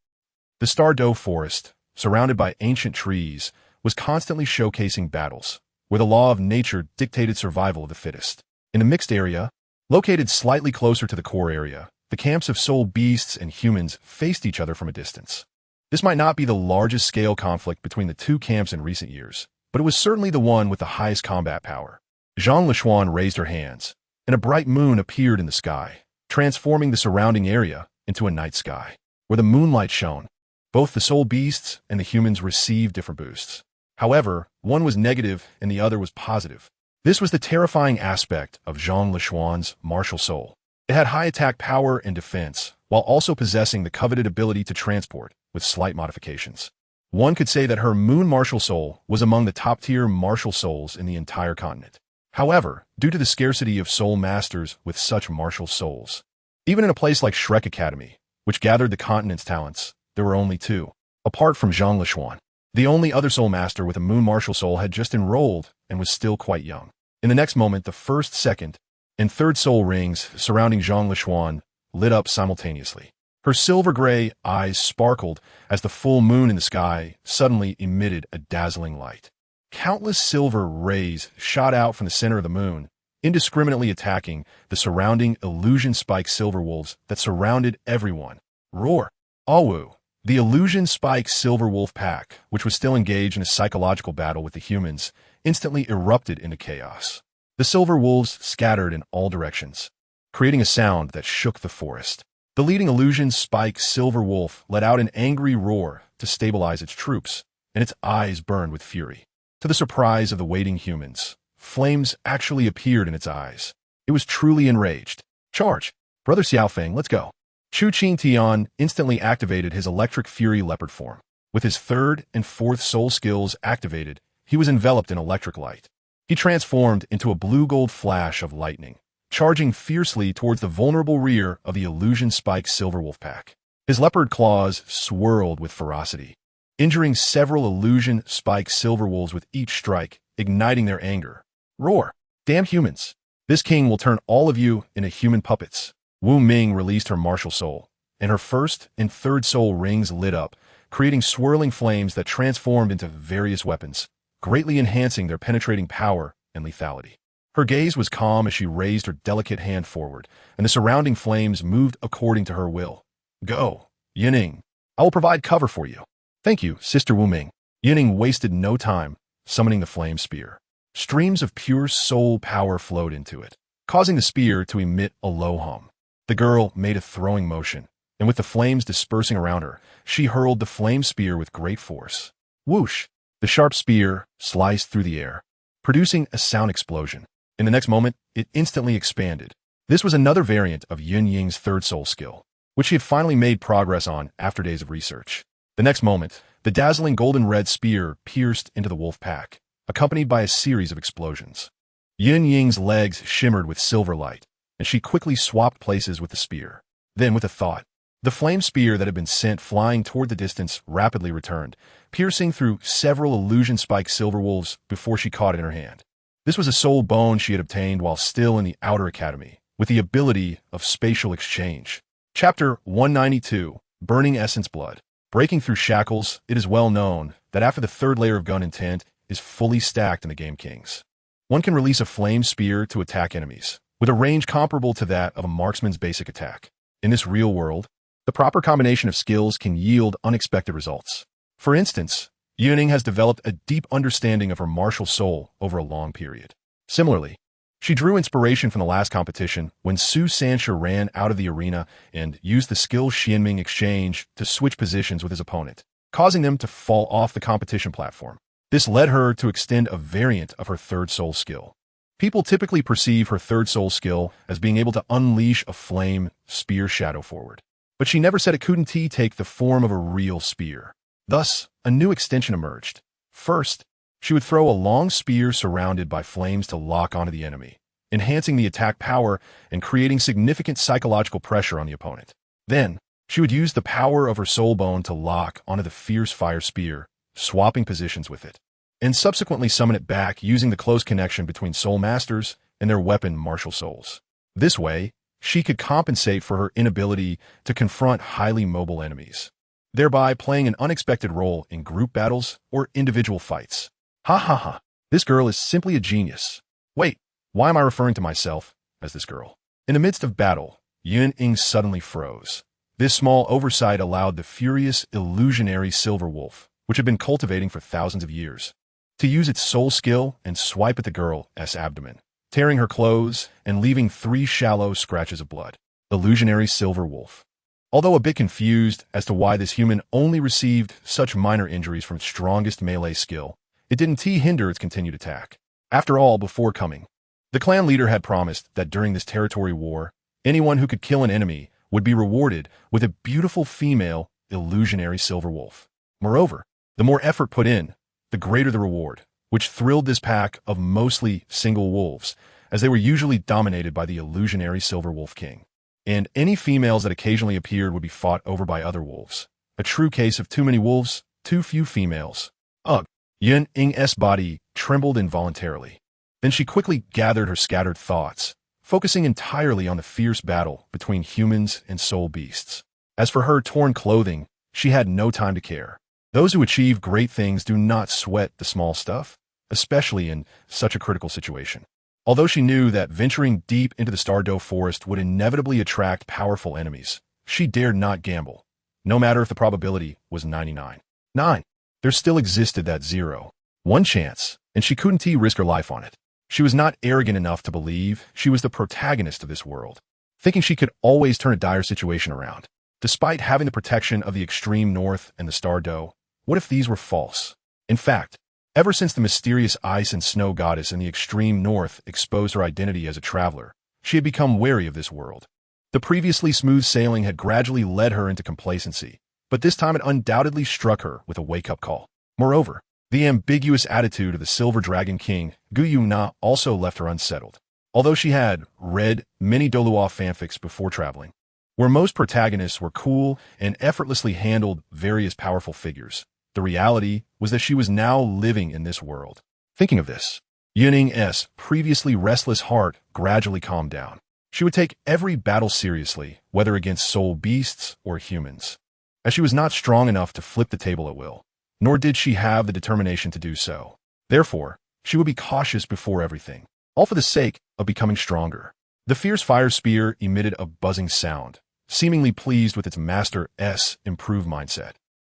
The Douluo forest, surrounded by ancient trees, was constantly showcasing battles, where the law of nature dictated survival of the fittest. In a mixed area, located slightly closer to the core area, the camps of soul beasts and humans faced each other from a distance. This might not be the largest scale conflict between the two camps in recent years, but it was certainly the one with the highest combat power. Zhang Lishuan raised her hands, and a bright moon appeared in the sky, transforming the surrounding area into a night sky, where the moonlight shone. Both the soul beasts and the humans received different boosts. However, one was negative and the other was positive. This was the terrifying aspect of Zhang Lishuan's martial soul. It had high attack power and defense, while also possessing the coveted ability to transport, with slight modifications. One could say that her moon martial soul was among the top-tier martial souls in the entire continent. However, due to the scarcity of soul masters with such martial souls, even in a place like Shrek Academy, which gathered the continent's talents, there were only 2. Apart from Zhang Lishuan, the only other soul master with a moon martial soul had just enrolled and was still quite young. In the next moment, the first, second, and third soul rings surrounding Zhang Lishuan lit up simultaneously. Her silver-gray eyes sparkled as the full moon in the sky suddenly emitted a dazzling light. Countless silver rays shot out from the center of the moon, indiscriminately attacking the surrounding illusion spike silver wolves that surrounded everyone. Roar! Awu! The illusion spike silver wolf pack, which was still engaged in a psychological battle with the humans, instantly erupted into chaos. The silver wolves scattered in all directions, creating a sound that shook the forest. The leading illusion spike silver wolf let out an angry roar to stabilize its troops, and its eyes burned with fury. To the surprise of the waiting humans, flames actually appeared in its eyes. It was truly enraged. "Charge! Brother Xiaofeng, let's go." Chu Qingtian instantly activated his electric fury leopard form. With his 3rd and 4th soul skills activated, he was enveloped in electric light. He transformed into a blue-gold flash of lightning, charging fiercely towards the vulnerable rear of the illusion spike silver wolf pack. His leopard claws swirled with ferocity, injuring several illusion spike silver wolves with each strike, igniting their anger. Roar! Damn humans! This king will turn all of you into human puppets. Wu Ming released her martial soul, and her 1st and 3rd soul rings lit up, creating swirling flames that transformed into various weapons, greatly enhancing their penetrating power and lethality. Her gaze was calm as she raised her delicate hand forward, and the surrounding flames moved according to her will. "Go, Yun Ying. I will provide cover for you." "Thank you, Sister Wu Ming." Yun Ying wasted no time, summoning the flame spear. Streams of pure soul power flowed into it, causing the spear to emit a low hum. The girl made a throwing motion, and with the flames dispersing around her, she hurled the flame spear with great force. Whoosh! The sharp spear sliced through the air, producing a sound explosion. In the next moment, it instantly expanded. This was another variant of Yun Ying's 3rd soul skill, which she had finally made progress on after days of research. The next moment, The dazzling golden-red spear pierced into the wolf pack, accompanied by a series of explosions. Yun Ying's legs shimmered with silver light, and she quickly swapped places with the spear. Then, with a thought, the flame spear that had been sent flying toward the distance rapidly returned, piercing through several illusion-spiked silver wolves before she caught it in her hand. This was a soul bone she had obtained while still in the Outer Academy, with the ability of spatial exchange. Chapter 192, Burning Essence Blood. Breaking through shackles, it is well known that after the third layer of gun intent is fully stacked in the Game Kings, one can release a flame spear to attack enemies, with a range comparable to that of a marksman's basic attack. In this real world, the proper combination of skills can yield unexpected results. For instance, Yun Ying has developed a deep understanding of her martial soul over a long period. Similarly, she drew inspiration from the last competition when Su Sanxia ran out of the arena and used the skill Xianming exchange to switch positions with his opponent, causing them to fall off the competition platform. This led her to extend a variant of her third soul skill. People typically perceive her third soul skill as being able to unleash a flame spear shadow forward. But she never said it couldn't take the form of a real spear. Thus, a new extension emerged. First, she would throw a long spear surrounded by flames to lock onto the enemy, enhancing the attack power and creating significant psychological pressure on the opponent. Then, she would use the power of her soul bone to lock onto the fierce fire spear, swapping positions with it, and subsequently summon it back using the close connection between soul masters and their weapon martial souls. This way, she could compensate for her inability to confront highly mobile enemies, thereby playing an unexpected role in group battles or individual fights. Ha ha ha, this girl is simply a genius. Wait, why am I referring to myself as this girl? In the midst of battle, Yun Ying suddenly froze. This small oversight allowed the furious, illusionary silver wolf, which had been cultivating for thousands of years, to use its soul skill and swipe at the girl's abdomen, tearing her clothes and leaving 3 shallow scratches of blood. Illusionary silver wolf. Although a bit confused as to why this human only received such minor injuries from its strongest melee skill, it didn't hinder its continued attack. After all, before coming, the clan leader had promised that during this territory war, anyone who could kill an enemy would be rewarded with a beautiful female illusionary silver wolf. Moreover, the more effort put in, the greater the reward, which thrilled this pack of mostly single wolves, as they were usually dominated by the illusionary silver wolf king. And any females that occasionally appeared would be fought over by other wolves. A true case of too many wolves, too few females. Ugh. Yun Ying's body trembled involuntarily. Then she quickly gathered her scattered thoughts, focusing entirely on the fierce battle between humans and soul beasts. As for her torn clothing, she had no time to care. Those who achieve great things do not sweat the small stuff, especially in such a critical situation. Although she knew that venturing deep into the Douluo forest would inevitably attract powerful enemies, she dared not gamble, no matter if the probability was 99.9. There still existed that 0.1 chance, and she couldn't risk her life on it. She was not arrogant enough to believe she was the protagonist of this world, thinking she could always turn a dire situation around. Despite having the protection of the extreme north and the Douluo, what if these were false? In fact, ever since the mysterious ice and snow goddess in the extreme north exposed her identity as a traveler, she had become wary of this world. The previously smooth sailing had gradually led her into complacency, but this time it undoubtedly struck her with a wake-up call. Moreover, the ambiguous attitude of the Silver Dragon King, Gu Yuna, also left her unsettled. Although she had read many Douluo fanfics before traveling, where most protagonists were cool and effortlessly handled various powerful figures, the reality was that she was now living in this world. Thinking of this, Yun Ying's previously restless heart gradually calmed down. She would take every battle seriously, whether against soul beasts or humans, as she was not strong enough to flip the table at will, nor did she have the determination to do so. Therefore, she would be cautious before everything, all for the sake of becoming stronger. The fierce fire spear emitted a buzzing sound, seemingly pleased with its master's improved mindset,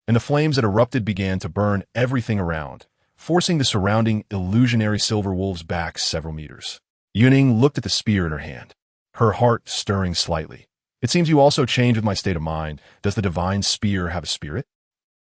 and the flames that erupted began to burn everything around, forcing the surrounding illusionary silver wolves back several meters. Yun Ying looked at the spear in her hand, her heart stirring slightly. It seems you also change with my state of mind. Does the divine spear have a spirit?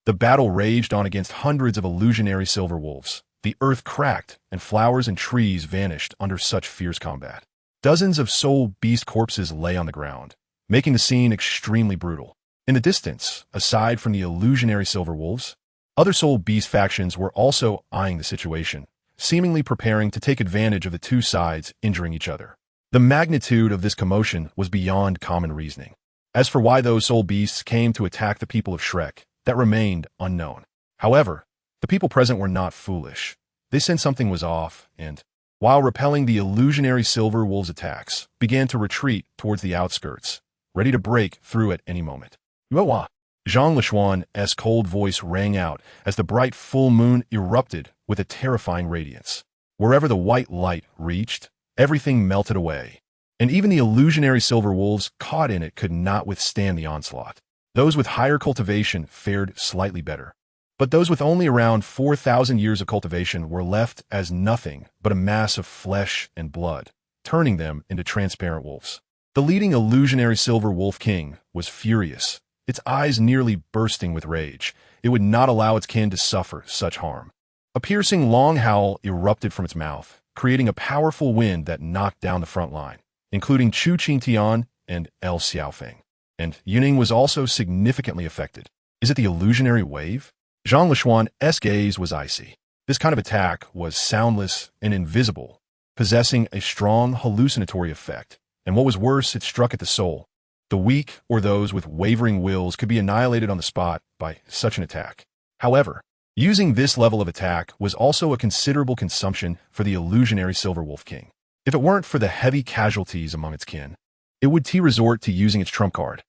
The battle raged on against hundreds of illusionary silver wolves. The earth cracked, and flowers and trees vanished under such fierce combat. Dozens of soul beast corpses lay on the ground, making the scene extremely brutal. In the distance, aside from the illusionary silver wolves, Other Soul Beast factions were also eyeing the situation, seemingly preparing to take advantage of the two sides injuring each other. The magnitude of this commotion was beyond common reasoning. As for why those soul beasts came to attack the people of Shrek, that remained unknown. However, the people present were not foolish. They sensed something was off, and, while repelling the illusionary silver wolves' attacks, began to retreat towards the outskirts, ready to break through at any moment. Yuehua! Zhang Lishuan's cold voice rang out as the bright full moon erupted with a terrifying radiance. Wherever the white light reached, everything melted away, and even the illusionary silver wolves caught in it could not withstand the onslaught. Those with higher cultivation fared slightly better, but those with only around 4,000 years of cultivation were left as nothing but a mass of flesh and blood, turning them into transparent wolves. The leading illusionary silver wolf king was furious, its eyes nearly bursting with rage. It would not allow its kin to suffer such harm. A piercing long howl erupted from its mouth, creating a powerful wind that knocked down the front line, including Chu Qingtian and El Xiaofeng. And Yun Ying was also significantly affected. Is it the illusionary wave? Zhang Lishuan's gaze was icy. This kind of attack was soundless and invisible, possessing a strong hallucinatory effect. And what was worse, it struck at the soul. The weak or those with wavering wills could be annihilated on the spot by such an attack. However, using this level of attack was also a considerable consumption for the illusionary Silver Wolf King. If it weren't for the heavy casualties among its kin, it would resort to using its trump card.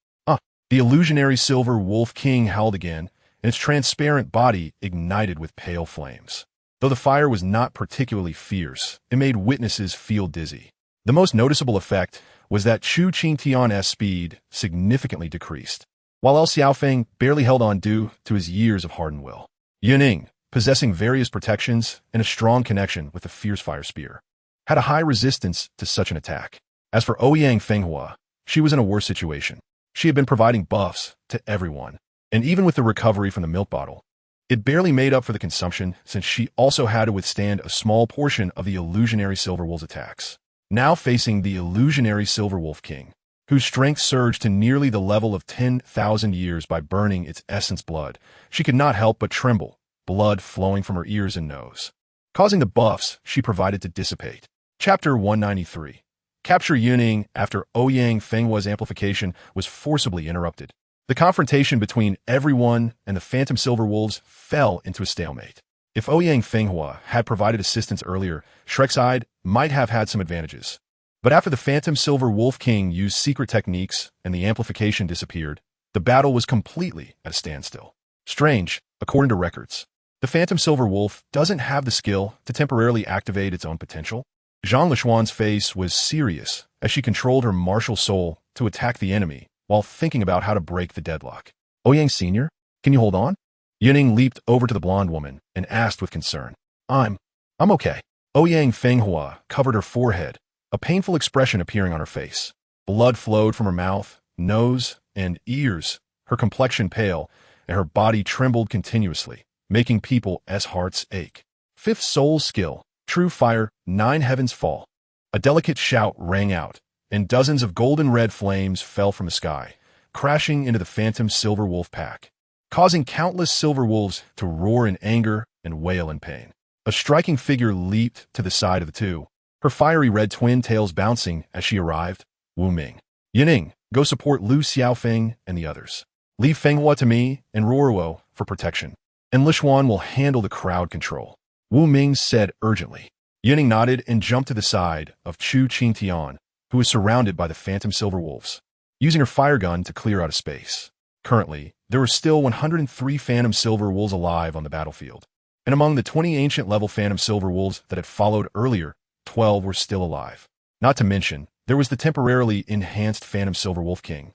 The illusionary Silver Wolf King howled again, and its transparent body ignited with pale flames. Though the fire was not particularly fierce, it made witnesses feel dizzy. The most noticeable effect was that Chu Qingtian's speed significantly decreased, while El Xiaofeng barely held on due to his years of hardened will. Yun Ying, possessing various protections and a strong connection with the fierce fire spear, had a high resistance to such an attack. As for Ouyang Fenghua, she was in a worse situation. She had been providing buffs to everyone, and even with the recovery from the milk bottle, it barely made up for the consumption since she also had to withstand a small portion of the illusionary Silver Wolf's attacks. Now facing the illusionary Silver Wolf King, whose strength surged to nearly the level of 10,000 years by burning its essence blood, she could not help but tremble, blood flowing from her ears and nose, causing the buffs she provided to dissipate. Chapter 193. Capture Yun Ying after Ouyang Fenghua's amplification was forcibly interrupted. The confrontation between everyone and the Phantom Silver Wolves fell into a stalemate. If Ouyang Fenghua had provided assistance earlier, Shrek's side might have had some advantages. But after the Phantom Silver Wolf King used secret techniques and the amplification disappeared, the battle was completely at a standstill. Strange, according to records. The Phantom Silver Wolf doesn't have the skill to temporarily activate its own potential. Zhang Lishuan's face was serious as she controlled her martial soul to attack the enemy while thinking about how to break the deadlock. Ouyang Sr., can you hold on? Yun Ying leaped over to the blonde woman and asked with concern. I'm okay. Ouyang Fenghua covered her forehead, a painful expression appearing on her face. Blood flowed from her mouth, nose, and ears, her complexion pale, and her body trembled continuously, making people's hearts ache. Fifth soul skill, True Fire, 9 Heavens Fall. A delicate shout rang out, and dozens of golden red flames fell from the sky, crashing into the Phantom Silver Wolf pack, causing countless silver wolves to roar in anger and wail in pain. A striking figure leaped to the side of the two, her fiery red twin tails bouncing as she arrived. Wu Ming. Yun Ying, go support Lu Xiaofeng and the others. Leave Fenghua to me and Ruoruo for protection, and Lishuan will handle the crowd control. Wu Ming said urgently. Yun Ying nodded and jumped to the side of Chu Qingtian, who was surrounded by the Phantom Silver Wolves, using her fire gun to clear out a space. Currently, there were still 103 Phantom Silver Wolves alive on the battlefield, and among the 20 ancient-level Phantom Silver Wolves that had followed earlier, 12 were still alive. Not to mention, there was the temporarily enhanced Phantom Silver Wolf King,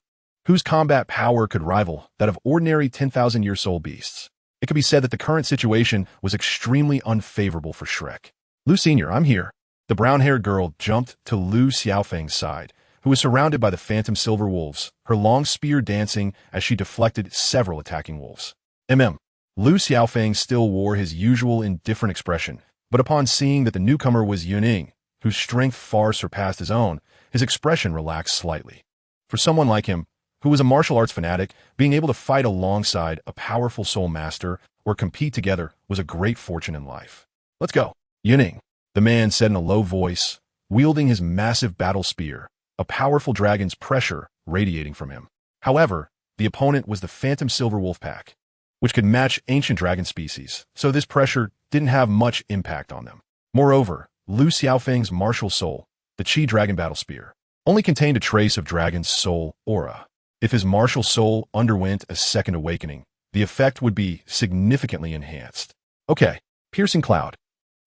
whose combat power could rival that of ordinary 10,000-year soul beasts. It could be said that the current situation was extremely unfavorable for Shrek. Lu Sr., I'm here. The brown-haired girl jumped to Lu Xiaofeng's side, who was surrounded by the Phantom Silver Wolves, her long spear dancing as she deflected several attacking wolves. Lu Xiaofeng still wore his usual indifferent expression, but upon seeing that the newcomer was Yun Ying, whose strength far surpassed his own, his expression relaxed slightly. For someone like him, who was a martial arts fanatic. Being able to fight alongside a powerful soul master or compete together was a great fortune in life. Let's go. Yun Ying, the man said in a low voice, wielding his massive battle spear, a powerful dragon's pressure radiating from him. However, the opponent was the phantom silver wolf pack, which could match ancient dragon species, so this pressure didn't have much impact on them. Moreover, Lu Xiaofeng's martial soul, the Qi dragon battle spear, only contained a trace of dragon's soul aura. If his martial soul underwent a second awakening, the effect would be significantly enhanced. Okay, piercing cloud.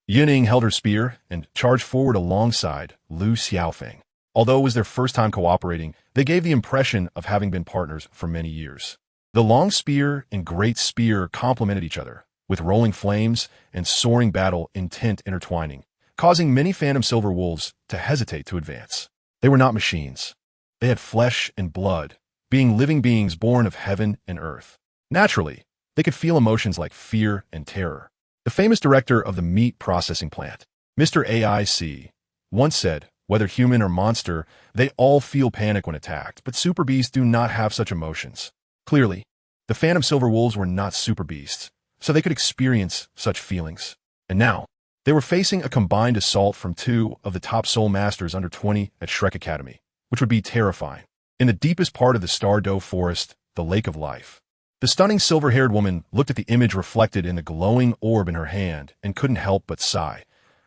Yun Ying held her spear and charged forward alongside Lu Xiaofeng. Although it was their first time cooperating, they gave the impression of having been partners for many years. The long spear and great spear complemented each other, with rolling flames and soaring battle intent intertwining, causing many phantom silver wolves to hesitate to advance. They were not machines. They had flesh and blood, being living beings born of heaven and earth. Naturally, they could feel emotions like fear and terror. The famous director of the meat processing plant, Mr. AIC, once said, whether human or monster, they all feel panic when attacked, but super beasts do not have such emotions. Clearly, the phantom silver wolves were not super beasts, so they could experience such feelings. And now, they were facing a combined assault from two of the top soul masters under 20 at Shrek Academy, which would be terrifying. In the deepest part of the Douluo forest, the Lake of Life, the stunning silver-haired woman looked at the image reflected in the glowing orb in her hand and couldn't help but sigh.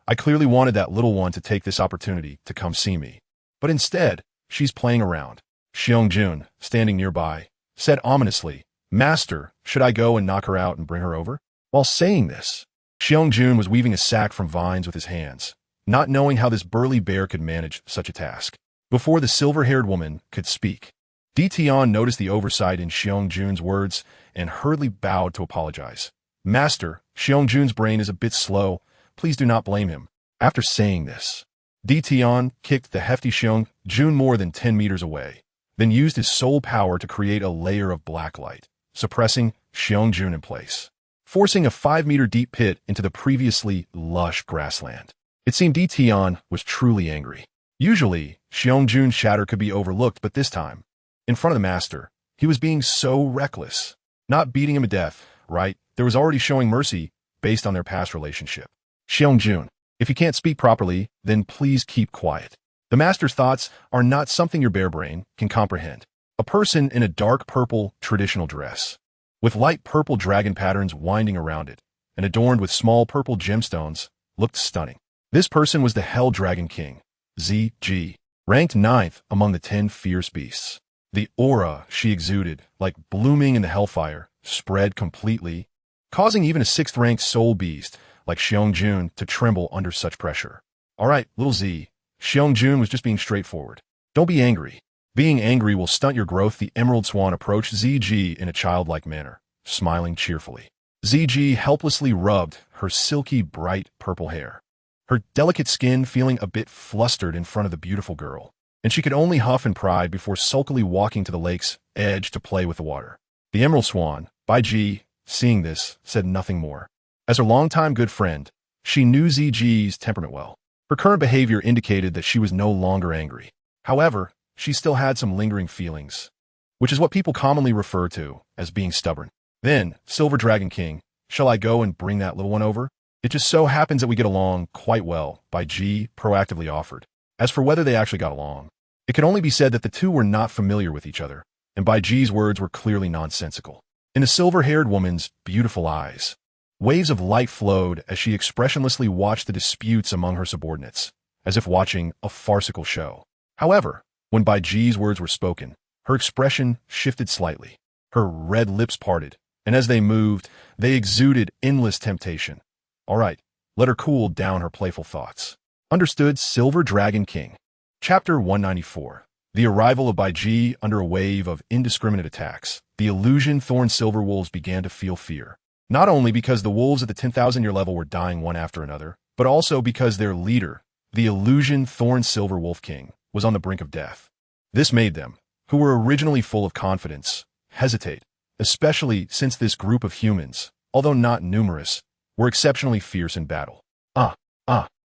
I clearly wanted that little one to take this opportunity to come see me. But instead, she's playing around. Xiong-jun, standing nearby, said ominously, Master, should I go and knock her out and bring her over? While saying this, Xiong-jun was weaving a sack from vines with his hands, not knowing how this burly bear could manage such a task. Before the silver-haired woman could speak, Tian noticed the oversight in Xiong-jun's words and hurriedly bowed to apologize. Master, Xiong-jun's brain is a bit slow. Please do not blame him. After saying this, Tian kicked the hefty Xiong-jun more than 10 meters away, then used his soul power to create a layer of black light, suppressing Xiong-jun in place, forcing a 5-meter deep pit into the previously lush grassland. It seemed Tian was truly angry. Usually, Xiong-jun's shatter could be overlooked, but this time, in front of the master, he was being so reckless. Not beating him to death, right? There was already showing mercy based on their past relationship. Xiong-jun, if you can't speak properly, then please keep quiet. The master's thoughts are not something your bare brain can comprehend. A person in a dark purple traditional dress, with light purple dragon patterns winding around it, and adorned with small purple gemstones, looked stunning. This person was the Hell Dragon King, ZG, ranked 9th among the 10 fierce beasts. The aura she exuded, like blooming in the hellfire, spread completely, causing even a 6th-ranked soul beast like Xiong-jun to tremble under such pressure. All right, little Z, Xiong-jun was just being straightforward. Don't be angry. Being angry will stunt your growth. The Emerald Swan approached ZG in a childlike manner, smiling cheerfully. ZG helplessly rubbed her silky, bright purple hair, her delicate skin feeling a bit flustered in front of the beautiful girl, and she could only huff in pride before sulkily walking to the lake's edge to play with the water. The Emerald Swan, Bai Ji, seeing this, said nothing more. As her longtime good friend, she knew ZG's temperament well. Her current behavior indicated that she was no longer angry. However, she still had some lingering feelings, which is what people commonly refer to as being stubborn. Then, Silver Dragon King, shall I go and bring that little one over? It just so happens that we get along quite well, Bai Ji proactively offered. As for whether they actually got along, it can only be said that the two were not familiar with each other, and Bai Ji's words were clearly nonsensical. In the silver-haired woman's beautiful eyes, waves of light flowed as she expressionlessly watched the disputes among her subordinates, as if watching a farcical show. However, when Bai Ji's words were spoken, her expression shifted slightly. Her red lips parted, and as they moved, they exuded endless temptation. All right, let her cool down her playful thoughts. Understood, Silver Dragon King. Chapter 194. The arrival of Bai Ji under a wave of indiscriminate attacks. The illusion Thorn Silver Wolves began to feel fear. Not only because the wolves at the 10,000-year level were dying one after another, but also because their leader, the illusion Thorn Silver Wolf King, was on the brink of death. This made them, who were originally full of confidence, hesitate, especially since this group of humans, although not numerous, were exceptionally fierce in battle.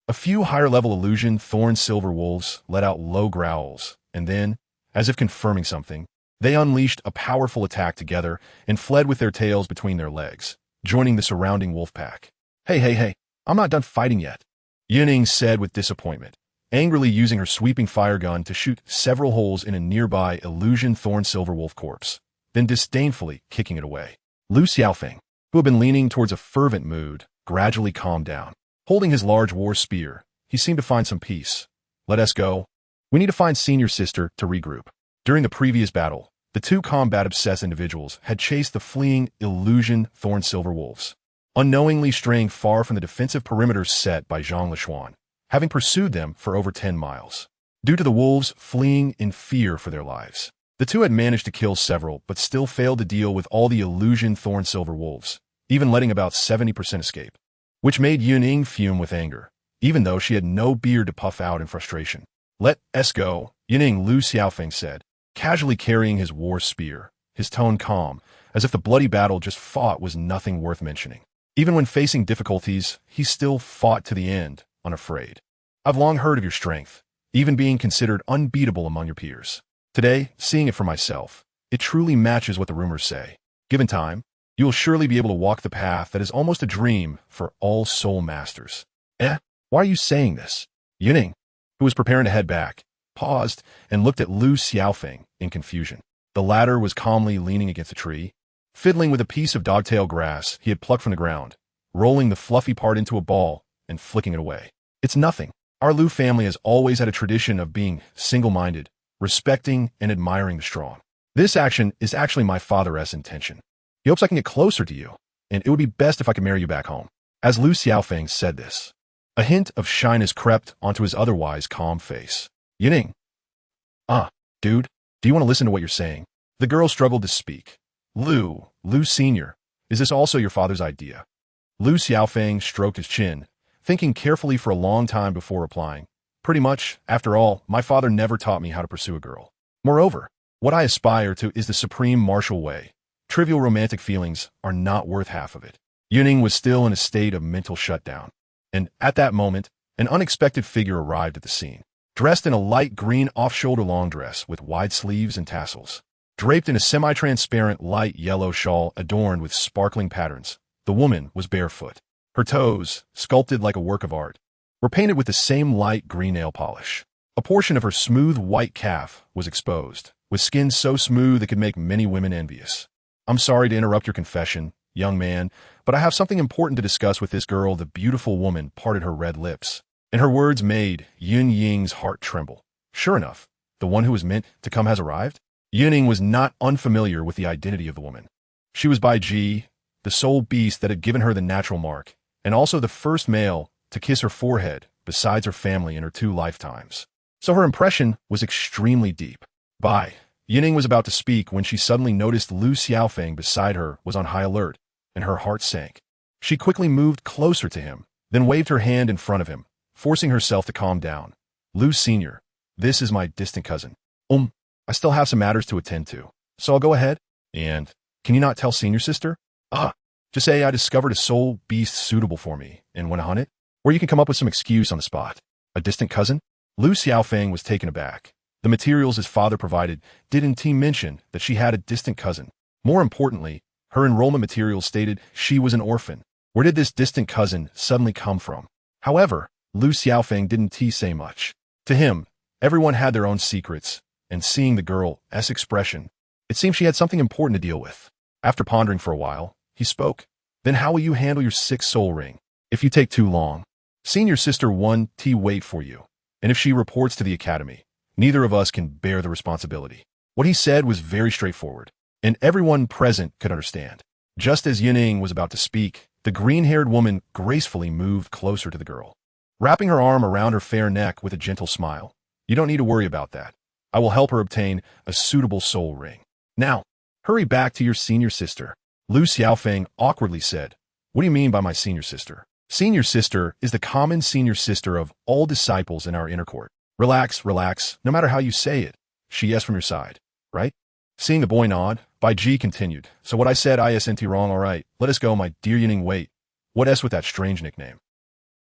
A few higher-level illusion Thorn Silver Wolves let out low growls, and then, as if confirming something, They unleashed a powerful attack together and fled with their tails between their legs, joining the surrounding wolf pack. Hey, I'm not done fighting yet, Yun Ying said with disappointment, angrily using her sweeping fire gun to shoot several holes in a nearby illusion thorn silver wolf corpse, then disdainfully kicking it away. Lu Xiaofeng, who had been leaning towards a fervent mood, gradually calmed down. Holding his large war spear, he seemed to find some peace. Let us go. We need to find senior sister to regroup. During the previous battle, the two combat-obsessed individuals had chased the fleeing illusion thorn silver wolves, unknowingly straying far from the defensive perimeters set by Zhang Lishuan, having pursued them for over 10 miles. Due to the wolves fleeing in fear for their lives, the two had managed to kill several but still failed to deal with all the illusion thorn silver wolves, even letting about 70% escape, which made Yun Ying fume with anger, even though she had no beard to puff out in frustration. Let us go, Yun Ying, Lu Xiaofeng said, casually carrying his war spear, his tone calm, as if the bloody battle just fought was nothing worth mentioning. Even when facing difficulties, he still fought to the end, unafraid. I've long heard of your strength, even being considered unbeatable among your peers. Today, seeing it for myself, it truly matches what the rumors say. Given time, you will surely be able to walk the path that is almost a dream for all soul masters. Why are you saying this? Yun Ying, who was preparing to head back, paused and looked at Lu Xiaofeng in confusion. The latter was calmly leaning against a tree, fiddling with a piece of dogtail grass he had plucked from the ground, rolling the fluffy part into a ball and flicking it away. It's nothing. Our Lu family has always had a tradition of being single-minded, respecting and admiring the strong. This action is actually my father's intention. He hopes I can get closer to you, and it would be best if I could marry you back home. As Lu Xiaofeng said this, a hint of shyness crept onto his otherwise calm face. Yun Ying. Dude, do you want to listen to what you're saying? The girl struggled to speak. Lu Senior, is this also your father's idea? Lu Xiaofeng stroked his chin, thinking carefully for a long time before replying. Pretty much, after all, my father never taught me how to pursue a girl. Moreover, what I aspire to is the supreme martial way. Trivial romantic feelings are not worth half of it. Yun Ying was still in a state of mental shutdown, and at that moment, an unexpected figure arrived at the scene. Dressed in a light green off-shoulder long dress with wide sleeves and tassels, draped in a semi-transparent light yellow shawl adorned with sparkling patterns, the woman was barefoot. Her toes, sculpted like a work of art, were painted with the same light green nail polish. A portion of her smooth white calf was exposed, with skin so smooth it could make many women envious. I'm sorry to interrupt your confession, young man, but I have something important to discuss with this girl. The beautiful woman parted her red lips, and her words made Yun Ying's heart tremble. Sure enough, the one who was meant to come has arrived. Yun Ying was not unfamiliar with the identity of the woman. She was Bai Ji, the sole beast that had given her the natural mark, and also the first male to kiss her forehead besides her family in her 2 lifetimes. So her impression was extremely deep. Yun Ying was about to speak when she suddenly noticed Lu Xiaofeng beside her was on high alert, and her heart sank. She quickly moved closer to him, then waved her hand in front of him, forcing herself to calm down. Lu Senior, this is my distant cousin. I still have some matters to attend to, so I'll go ahead. And can you not tell Senior Sister? Just say I discovered a soul beast suitable for me and want to hunt it, or you can come up with some excuse on the spot. A distant cousin? Lu Xiaofeng was taken aback. The materials his father provided didn't mention that she had a distant cousin. More importantly, her enrollment materials stated she was an orphan. Where did this distant cousin suddenly come from? However, Lu Xiaofeng didn't say much. To him, everyone had their own secrets, and seeing the girl's expression, it seemed she had something important to deal with. After pondering for a while, he spoke. Then how will you handle your 6th soul ring? If you take too long, Senior Sister 1T wait for you, and if she reports to the academy, neither of us can bear the responsibility. What he said was very straightforward, and everyone present could understand. Just as Yun Ying was about to speak, the green-haired woman gracefully moved closer to the girl, wrapping her arm around her fair neck with a gentle smile. You don't need to worry about that. I will help her obtain a suitable soul ring. Now, hurry back to your senior sister. Lu Xiaofeng awkwardly said, What do you mean by my senior sister? Senior sister is the common senior sister of all disciples in our inner court. Relax, no matter how you say it. She yes from your side, right? Seeing the boy nod, Bai Ji continued. So what I said isn't wrong, all right. Let us go, my dear Yun Ying. Wait, what s with that strange nickname?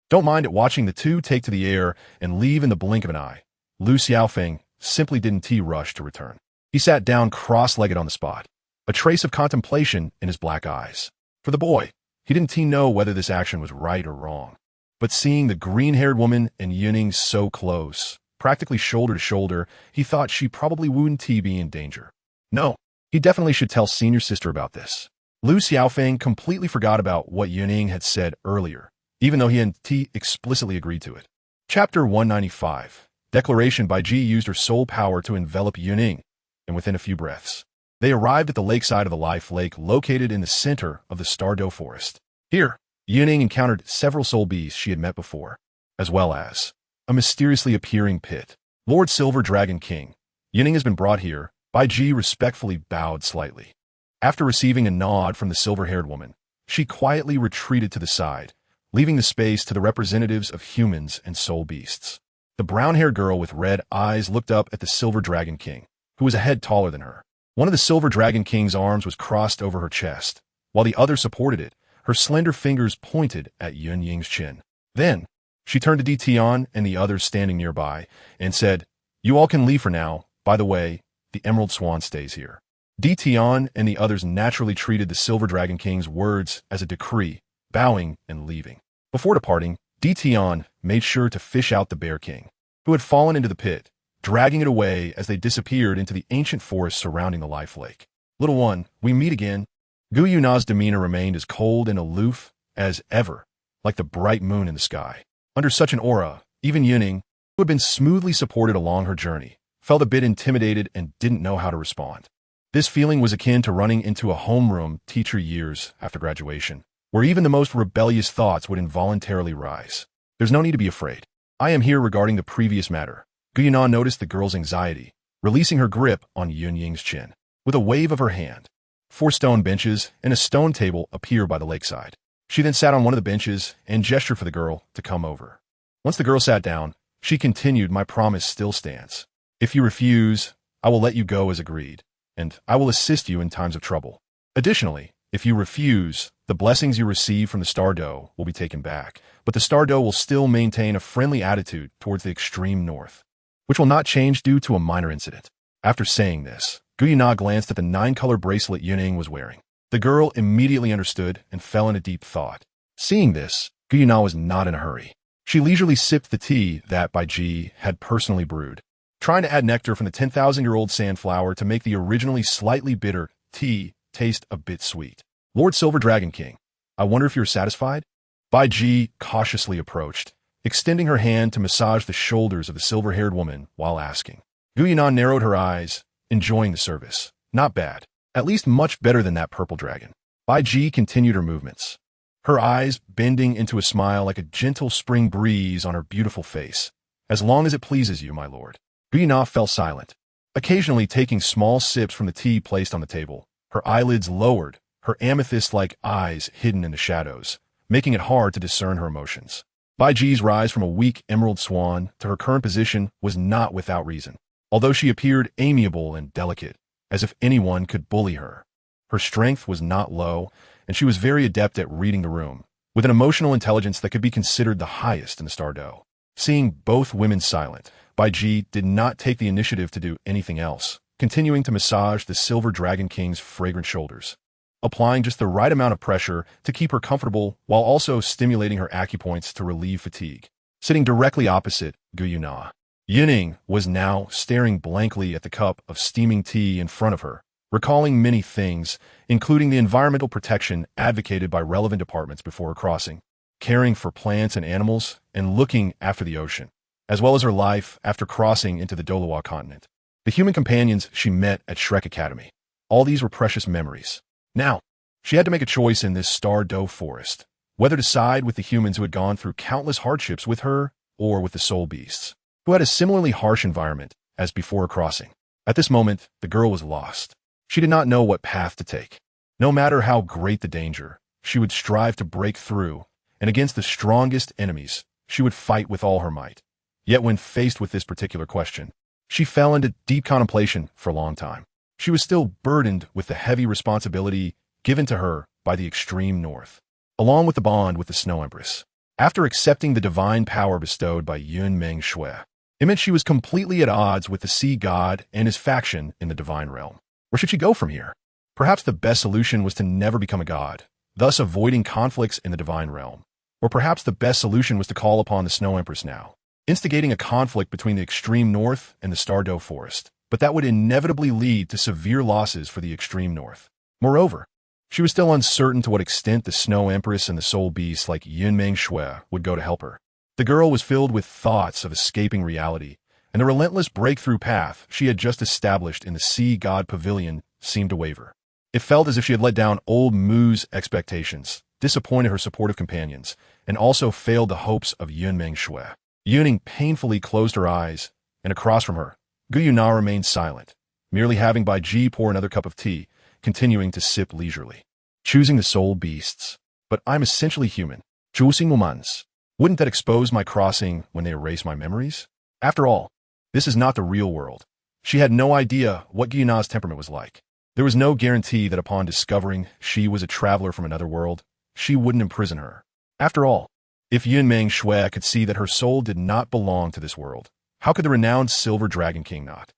Don't mind it watching the two take to the air and leave in the blink of an eye. Lu Xiaofeng simply didn't rush to return. He sat down cross-legged on the spot, a trace of contemplation in his black eyes. For the boy, he didn't know whether this action was right or wrong. But seeing the green-haired woman and Yun Ying so close, practically shoulder to shoulder, he thought she probably wouldn't be in danger. No, he definitely should tell senior sister about this. Lu Xiaofeng completely forgot about what Yun Ying had said earlier, even though he hadn't explicitly agreed to it. Chapter 195. Declaration. Bai Ji used her soul power to envelop Yun Ying, and within a few breaths, they arrived at the lakeside of the Life Lake located in the center of the toDouluo forest. Here, Yun Ying encountered several soul beasts she had met before, as well as a mysteriously appearing pit. Lord Silver Dragon King, Yun Ying has been brought here. Bai Ji respectfully bowed slightly. After receiving a nod from the silver-haired woman, she quietly retreated to the side, leaving the space to the representatives of humans and soul beasts. The brown-haired girl with red eyes looked up at the Silver Dragon King, who was a head taller than her. One of the Silver Dragon King's arms was crossed over her chest, while the other supported it. Her slender fingers pointed at Yun Ying's chin. Then, she turned to Tian and the others standing nearby and said, "You all can leave for now. By the way, the Emerald Swan stays here." Tian and the others naturally treated the Silver Dragon King's words as a decree, bowing and leaving. Before departing, Tian made sure to fish out the Bear King, who had fallen into the pit, dragging it away as they disappeared into the ancient forest surrounding the Life Lake. "Little one, we meet again." Gu Yuna's demeanor remained as cold and aloof as ever, like the bright moon in the sky. Under such an aura, even Yun Ying, who had been smoothly supported along her journey, felt a bit intimidated and didn't know how to respond. This feeling was akin to running into a homeroom teacher years after graduation, where even the most rebellious thoughts would involuntarily rise. "There's no need to be afraid. I am here regarding the previous matter." Gu Yuna noticed the girl's anxiety, releasing her grip on Yun Ying's chin. With a wave of her hand, 4 stone benches and a stone table appear by the lakeside. She then sat on one of the benches and gestured for the girl to come over. Once the girl sat down, she continued, "My promise still stands. If you refuse, I will let you go as agreed, and I will assist you in times of trouble. Additionally, if you refuse, the blessings you receive from the toDouluo will be taken back, but the toDouluo will still maintain a friendly attitude towards the extreme north, which will not change due to a minor incident." After saying this, Gu Yuna glanced at the 9-color bracelet Yun Ying was wearing. The girl immediately understood and fell into deep thought. Seeing this, Gu Yuna was not in a hurry. She leisurely sipped the tea that Bai Ji had personally brewed, trying to add nectar from the 10,000-year-old sandflower to make the originally slightly bitter tea taste a bit sweet. "Lord Silver Dragon King, I wonder if you're satisfied?" Bai Ji cautiously approached, extending her hand to massage the shoulders of the silver-haired woman while asking. Gu Yuna narrowed her eyes, enjoying the service. "Not bad. At least much better than that purple dragon." Bai Ji continued her movements, her eyes bending into a smile like a gentle spring breeze on her beautiful face. "As long as it pleases you, my lord." Gu Yuna fell silent, occasionally taking small sips from the tea placed on the table, her eyelids lowered, her amethyst-like eyes hidden in the shadows, making it hard to discern her emotions. Bai Ji's rise from a weak emerald swan to her current position was not without reason. Although she appeared amiable and delicate, as if anyone could bully her, her strength was not low, and she was very adept at reading the room, with an emotional intelligence that could be considered the highest in the toDouluo. Seeing both women silent, Bai Ji did not take the initiative to do anything else, continuing to massage the Silver Dragon King's fragrant shoulders, applying just the right amount of pressure to keep her comfortable while also stimulating her acupoints to relieve fatigue. Sitting directly opposite Gu Yuna, Yun Ying was now staring blankly at the cup of steaming tea in front of her, recalling many things, including the environmental protection advocated by relevant departments before crossing, caring for plants and animals, and looking after the ocean, as well as her life after crossing into the Douluo continent. The human companions she met at Shrek Academy. All these were precious memories. Now, she had to make a choice in this toDouluo forest, whether to side with the humans who had gone through countless hardships with her or with the soul beasts, who had a similarly harsh environment as before crossing. At this moment, the girl was lost. She did not know what path to take. No matter how great the danger, she would strive to break through, and against the strongest enemies, she would fight with all her might. Yet when faced with this particular question, she fell into deep contemplation for a long time. She was still burdened with the heavy responsibility given to her by the extreme north, along with the bond with the Snow Empress. After accepting the divine power bestowed by Yun Meng Shui, It meant she was completely at odds with the sea god and his faction in the divine realm. Where should she go from here? Perhaps the best solution was to never become a god, thus avoiding conflicts in the divine realm. Or perhaps the best solution was to call upon the Snow Empress now, instigating a conflict between the extreme north and the Douluo forest. But that would inevitably lead to severe losses for the extreme north. Moreover, she was still uncertain to what extent the Snow Empress and the soul beasts like Yun Ying.However would go to help her. The girl was filled with thoughts of escaping reality, and the relentless breakthrough path she had just established in the Sea God Pavilion seemed to waver. It felt as if she had let down old Mu's expectations, disappointed her supportive companions, and also failed the hopes of Yun Ying.However. Yuning painfully closed her eyes, and across from her, Guyuna remained silent, merely having Bai Ji pour another cup of tea, continuing to sip leisurely. Choosing the soul beasts. But I'm essentially human. Choosing humans. Wouldn't that expose my crossing when they erase my memories? After all, this is not the real world. She had no idea what Guyuna's temperament was like. There was no guarantee that upon discovering she was a traveler from another world, she wouldn't imprison her. After all, if Yun Ying.However could see that her soul did not belong to this world, how could the renowned Silver Dragon King not?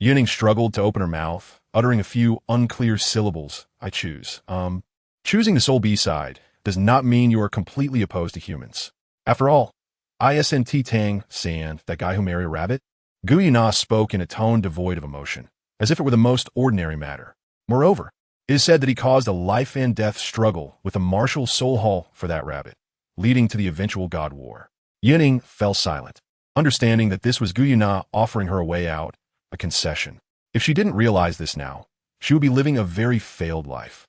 Yuning struggled to open her mouth, uttering a few unclear syllables. I choose. Choosing the soul B-side does not mean you are completely opposed to humans. After all, isn't Tang San, that guy who married a rabbit? Guyuna spoke in a tone devoid of emotion, as if it were the most ordinary matter. Moreover, it is said that he caused a life-and-death struggle with the martial soul hall for that rabbit, leading to the eventual god war. Yuning fell silent, understanding that this was Guyuna offering her a way out, a concession. If she didn't realize this now, she would be living a very failed life.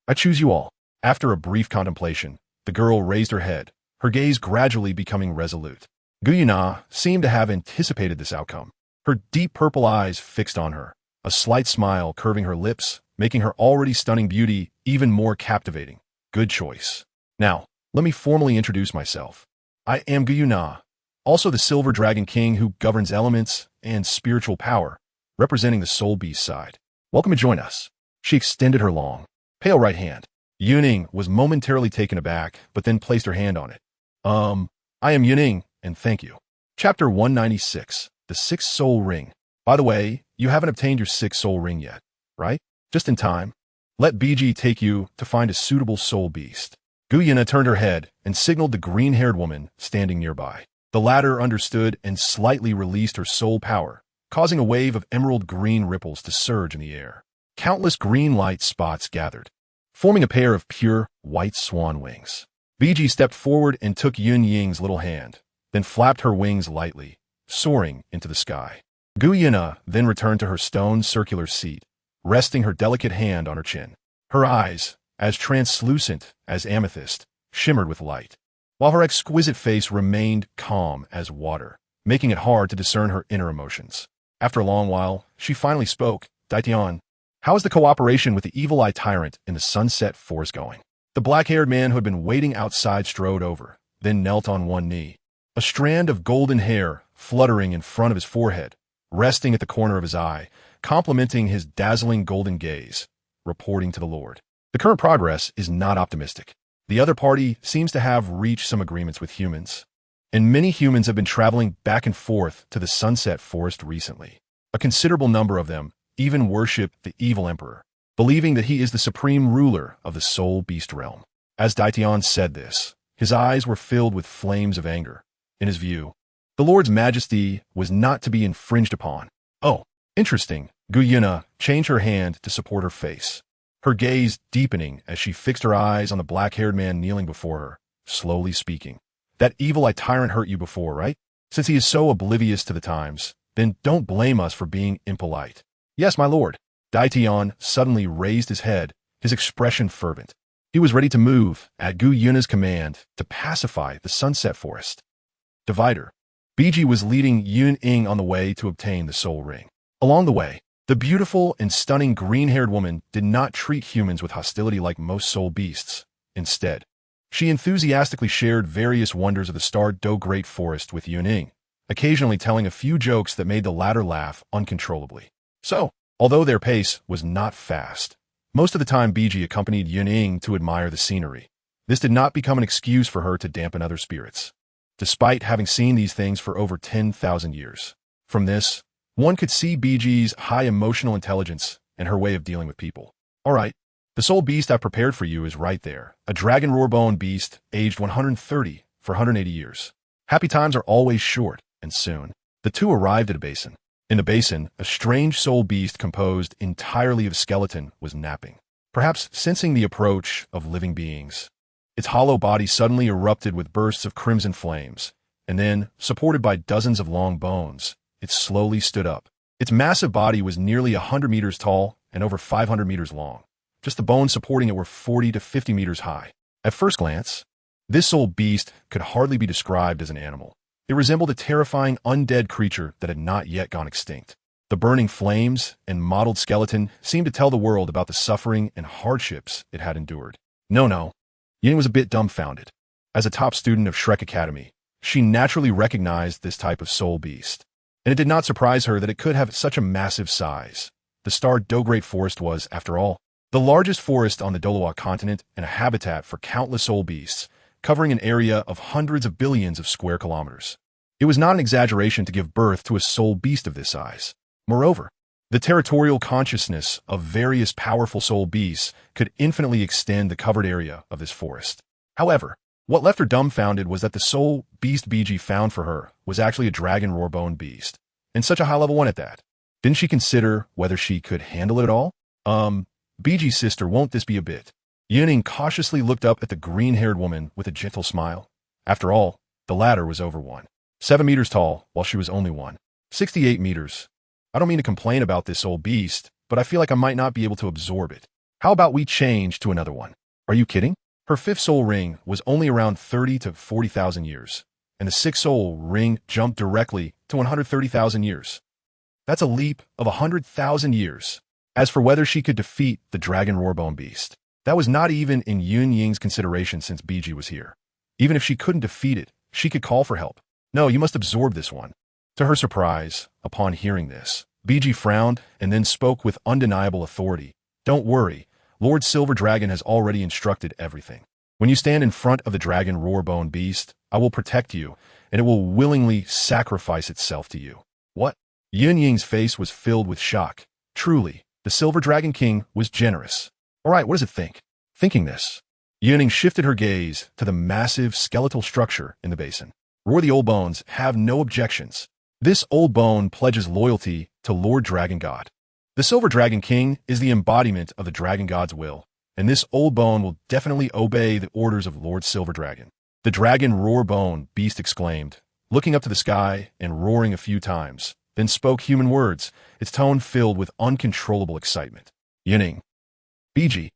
I choose you all. After a brief contemplation, the girl raised her head, her gaze gradually becoming resolute. Guyuna seemed to have anticipated this outcome, her deep purple eyes fixed on her, a slight smile curving her lips, making her already stunning beauty even more captivating. Good choice. Now, let me formally introduce myself. I am Guyuna, also the Silver Dragon King who governs elements and spiritual power, representing the soul beast side. Welcome to join us. She extended her long, pale right hand. Yuning was momentarily taken aback, but then placed her hand on it. I am Yuning, and thank you. Chapter 196, The Sixth Soul Ring. By the way, you haven't obtained your sixth soul ring yet, right? Just in time. Let BG take you to find a suitable soul beast. Guyuna turned her head and signaled the green-haired woman standing nearby. The latter understood and slightly released her soul power, causing a wave of emerald green ripples to surge in the air. Countless green light spots gathered, forming a pair of pure white swan wings. BG stepped forward and took Yun Ying's little hand, then flapped her wings lightly, soaring into the sky. Guyuna then returned to her stone circular seat, resting her delicate hand on her chin. Her eyes, as translucent as amethyst, shimmered with light, while her exquisite face remained calm as water, making it hard to discern her inner emotions. After a long while, she finally spoke. Daitian, how is the cooperation with the evil eye tyrant in the Sunset Forest going? The black-haired man who had been waiting outside strode over, then knelt on one knee, a strand of golden hair fluttering in front of his forehead, resting at the corner of his eye, complementing his dazzling golden gaze, reporting to the Lord. The current progress is not optimistic. The other party seems to have reached some agreements with humans, and many humans have been traveling back and forth to the Sunset Forest recently. A considerable number of them even worship the evil emperor, believing that he is the supreme ruler of the soul beast realm. As Daitian said this, his eyes were filled with flames of anger. In his view, the Lord's majesty was not to be infringed upon. Oh, interesting. Guyuna changed her hand to support her face, her gaze deepening as she fixed her eyes on the black-haired man kneeling before her, slowly speaking. That evil eye tyrant hurt you before, right? Since he is so oblivious to the times, then don't blame us for being impolite. Yes, my lord. Daitian suddenly raised his head, his expression fervent. He was ready to move, at Guyuna's command, to pacify the Sunset Forest. Divider. BG was leading Yun Ying on the way to obtain the soul ring. Along the way, the beautiful and stunning green-haired woman did not treat humans with hostility like most soul beasts. Instead, she enthusiastically shared various wonders of the Douluo Great Forest with Yun Ying, occasionally telling a few jokes that made the latter laugh uncontrollably. So, although their pace was not fast, most of the time BG accompanied Yun Ying to admire the scenery. This did not become an excuse for her to dampen other spirits. despite having seen these things for over 10,000 years. From this, one could see BG's high emotional intelligence and her way of dealing with people. All right, the soul beast I prepared for you is right there. A dragon roarbone beast, aged 130 for 180 years. Happy times are always short, and soon, the two arrived at a basin. In the basin, a strange soul beast composed entirely of skeleton was napping, perhaps sensing the approach of living beings. Its hollow body suddenly erupted with bursts of crimson flames, and then, supported by dozens of long bones, it slowly stood up. Its massive body was nearly 100 meters tall and over 500 meters long. Just the bones supporting it were 40 to 50 meters high. At first glance, this soul beast could hardly be described as an animal. It resembled a terrifying undead creature that had not yet gone extinct. The burning flames and mottled skeleton seemed to tell the world about the suffering and hardships it had endured. No. Ying was a bit dumbfounded. As a top student of Shrek Academy, she naturally recognized this type of soul beast. And it did not surprise her that it could have such a massive size. The starred Douluo Forest was, after all, the largest forest on the Douluo continent and a habitat for countless soul beasts, covering an area of hundreds of billions of square kilometers. It was not an exaggeration to give birth to a soul beast of this size. Moreover, the territorial consciousness of various powerful soul beasts could infinitely extend the covered area of this forest. However, what left her dumbfounded was that the soul beast BG found for her was actually a dragon roarbone beast, and such a high-level one at that. Didn't she consider whether she could handle it at all? BG's sister, won't this be a bit? Yun Ying cautiously looked up at the green-haired woman with a gentle smile. After all, the latter was over 7 meters tall, while she was only 68 meters. I don't mean to complain about this old beast, but I feel like I might not be able to absorb it. How about we change to another one? Are you kidding? Her fifth soul ring was only around 30 to 40,000 years, and the sixth soul ring jumped directly to 130,000 years. That's a leap of 100,000 years. As for whether she could defeat the dragon roarbone beast, that was not even in Yun Ying's consideration since BG was here. Even if she couldn't defeat it, she could call for help. No, you must absorb this one. To her surprise, upon hearing this, BG frowned and then spoke with undeniable authority. Don't worry, Lord Silver Dragon has already instructed everything. When you stand in front of the dragon roarbone beast, I will protect you, and it will willingly sacrifice itself to you. What? Yun Ying's face was filled with shock. Truly, the Silver Dragon King was generous. All right, what does it think? Thinking this, Yun Ying shifted her gaze to the massive skeletal structure in the basin. Roar the Old Bones have no objections. This old bone pledges loyalty to Lord Dragon God. The Silver Dragon King is the embodiment of the Dragon God's will, and this old bone will definitely obey the orders of Lord Silver Dragon. The dragon roarbone beast exclaimed, looking up to the sky and roaring a few times, then spoke human words, its tone filled with uncontrollable excitement. Yun Ying. BG.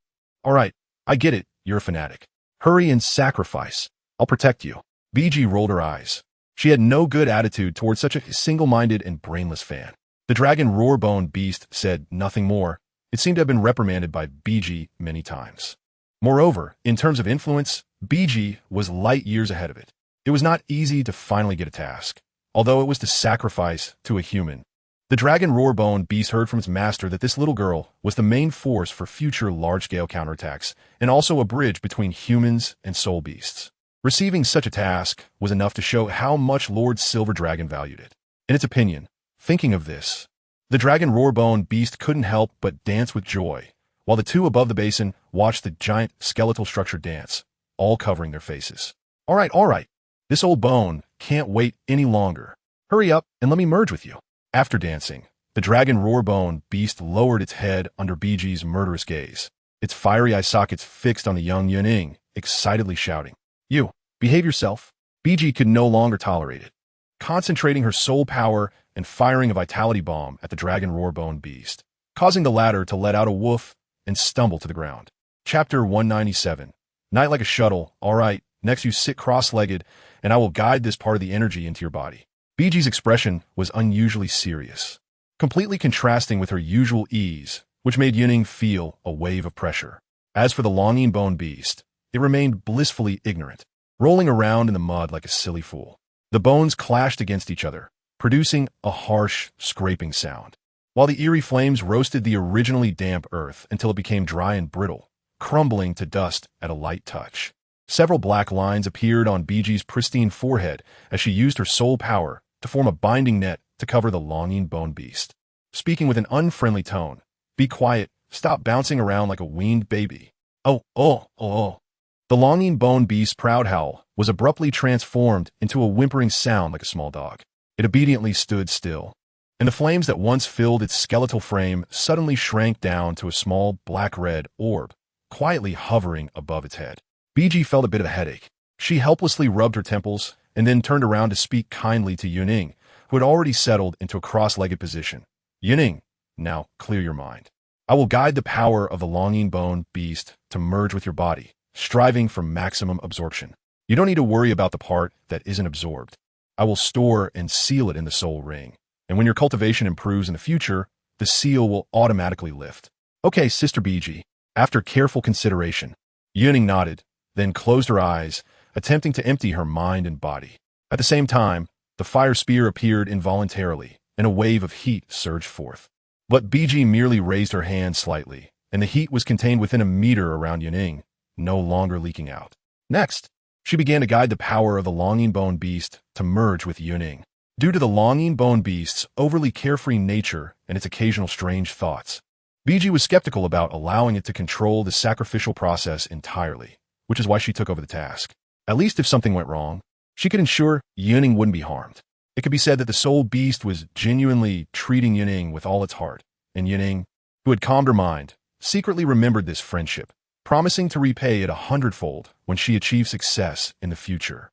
All right, I get it, you're a fanatic. Hurry and sacrifice. I'll protect you. BG rolled her eyes. She had no good attitude towards such a single-minded and brainless fan. The dragon roarbone beast said nothing more. It seemed to have been reprimanded by BG many times. Moreover, in terms of influence, BG was light years ahead of it. It was not easy to finally get a task, although it was to sacrifice to a human. The dragon roarbone beast heard from its master that this little girl was the main force for future large-scale counterattacks and also a bridge between humans and soul beasts. Receiving such a task was enough to show how much Lord Silver Dragon valued it. In its opinion, thinking of this, the dragon roarbone beast couldn't help but dance with joy, while the two above the basin watched the giant skeletal structure dance, all covering their faces. All right. This old bone can't wait any longer. Hurry up and let me merge with you. After dancing, the dragon roarbone beast lowered its head under BG's murderous gaze, its fiery eye sockets fixed on the young Yun Ying, excitedly shouting, You, behave yourself. BG could no longer tolerate it, concentrating her soul power and firing a vitality bomb at the dragon roarbone beast, causing the latter to let out a woof and stumble to the ground. Chapter 197. Night like a shuttle. All right, next you sit cross-legged, and I will guide this part of the energy into your body. BG's expression was unusually serious, completely contrasting with her usual ease, which made Yun Ying feel a wave of pressure. As for the longing bone beast, it remained blissfully ignorant, rolling around in the mud like a silly fool. The bones clashed against each other, producing a harsh, scraping sound, while the eerie flames roasted the originally damp earth until it became dry and brittle, crumbling to dust at a light touch. Several black lines appeared on BG's pristine forehead as she used her soul power to form a binding net to cover the longing bone beast. Speaking with an unfriendly tone, "Be quiet, stop bouncing around like a weaned baby." Oh, oh, oh, oh. The longing bone beast's proud howl was abruptly transformed into a whimpering sound like a small dog. It obediently stood still, and the flames that once filled its skeletal frame suddenly shrank down to a small black-red orb, quietly hovering above its head. BG felt a bit of a headache. She helplessly rubbed her temples and then turned around to speak kindly to Yun Ying, who had already settled into a cross-legged position. "Yun Ying, now clear your mind. I will guide the power of the longing bone beast to merge with your body, striving for maximum absorption. You don't need to worry about the part that isn't absorbed. I will store and seal it in the soul ring, and when your cultivation improves in the future, the seal will automatically lift." "Okay, Sister BG." After careful consideration, Yun Ying nodded, then closed her eyes, attempting to empty her mind and body. At the same time, the fire spear appeared involuntarily, and a wave of heat surged forth. But BG merely raised her hand slightly, and the heat was contained within a meter around Yun Ying, no longer leaking out. Next, she began to guide the power of the longing bone beast to merge with Yun Ying. Due to the longing bone beast's overly carefree nature and its occasional strange thoughts, BG was skeptical about allowing it to control the sacrificial process entirely, which is why she took over the task. At least if something went wrong, she could ensure Yun Ying wouldn't be harmed. It could be said that the soul beast was genuinely treating Yun Ying with all its heart, and Yun Ying, who had calmed her mind, secretly remembered this friendship, promising to repay it 100-fold when she achieved success in the future.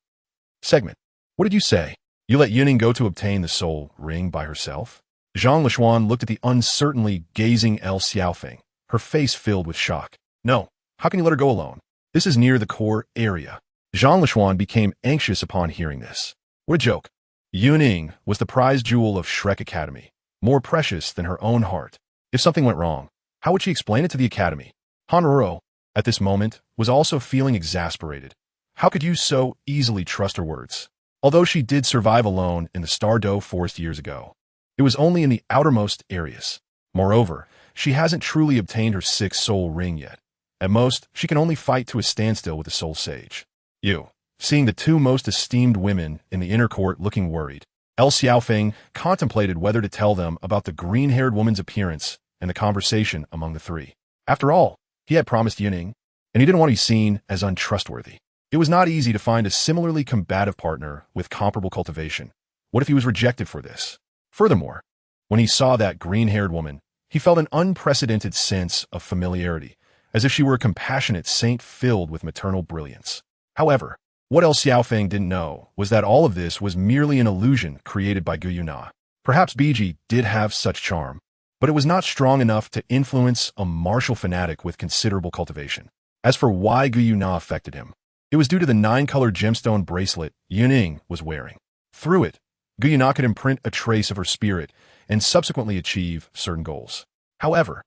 Segment. What did you say? You let Yun Ying go to obtain the soul ring by herself? Zhang Lishuan looked at the uncertainly gazing El Xiaofeng, her face filled with shock. No, how can you let her go alone? This is near the core area. Zhang Lishuan became anxious upon hearing this. What a joke. Yun Ying was the prize jewel of Shrek Academy, more precious than her own heart. If something went wrong, how would she explain it to the academy? Han Ruro, at this moment, was also feeling exasperated. How could you so easily trust her words? Although she did survive alone in the Douluo forest years ago, it was only in the outermost areas. Moreover, she hasn't truly obtained her 6th soul ring yet. At most, she can only fight to a standstill with the soul sage. You. Seeing the two most esteemed women in the inner court looking worried, El Xiaofeng contemplated whether to tell them about the green-haired woman's appearance and the conversation among the three. After all, he had promised Yun Ying, and he didn't want to be seen as untrustworthy. It was not easy to find a similarly combative partner with comparable cultivation. What if he was rejected for this? Furthermore, when he saw that green-haired woman, he felt an unprecedented sense of familiarity, as if she were a compassionate saint filled with maternal brilliance. However, what El Xiaofeng didn't know was that all of this was merely an illusion created by Gu Yuna. Perhaps BG did have such charm, but it was not strong enough to influence a martial fanatic with considerable cultivation. As for why Gu Yuna affected him, it was due to the 9-colored gemstone bracelet Yun Ying was wearing. Through it, Gu Yuna could imprint a trace of her spirit and subsequently achieve certain goals. However,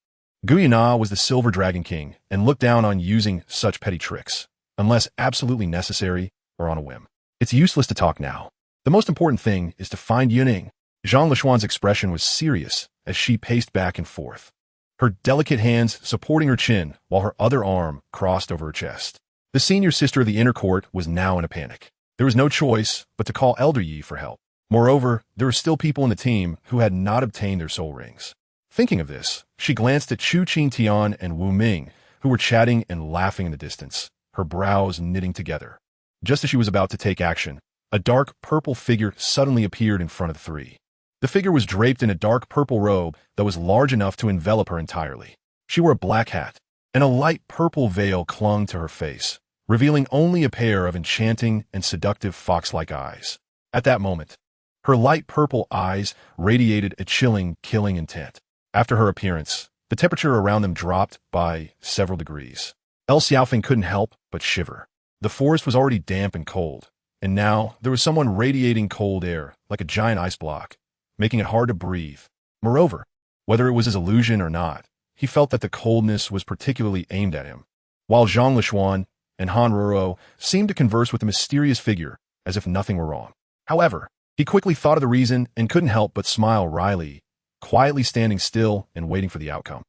Gu Yuna was the Silver Dragon King and looked down on using such petty tricks, unless absolutely necessary or on a whim. It's useless to talk now. The most important thing is to find Yun Ying. Zhang Lishuan's expression was serious as she paced back and forth, her delicate hands supporting her chin while her other arm crossed over her chest. The senior sister of the inner court was now in a panic. There was no choice but to call Elder Yi for help. Moreover, there were still people in the team who had not obtained their soul rings. Thinking of this, she glanced at Chu Qingtian and Wu Ming, who were chatting and laughing in the distance, her brows knitting together. Just as she was about to take action, a dark purple figure suddenly appeared in front of the three. The figure was draped in a dark purple robe that was large enough to envelop her entirely. She wore a black hat, and a light purple veil clung to her face, revealing only a pair of enchanting and seductive fox-like eyes. At that moment, her light purple eyes radiated a chilling, killing intent. After her appearance, the temperature around them dropped by several degrees. El Xiaofeng couldn't help but shiver. The forest was already damp and cold, and now there was someone radiating cold air like a giant ice block, making it hard to breathe. Moreover, whether it was his illusion or not, he felt that the coldness was particularly aimed at him. While Zhang Lishuan and Han Ruro seemed to converse with the mysterious figure as if nothing were wrong. However, he quickly thought of the reason and couldn't help but smile wryly, quietly standing still and waiting for the outcome.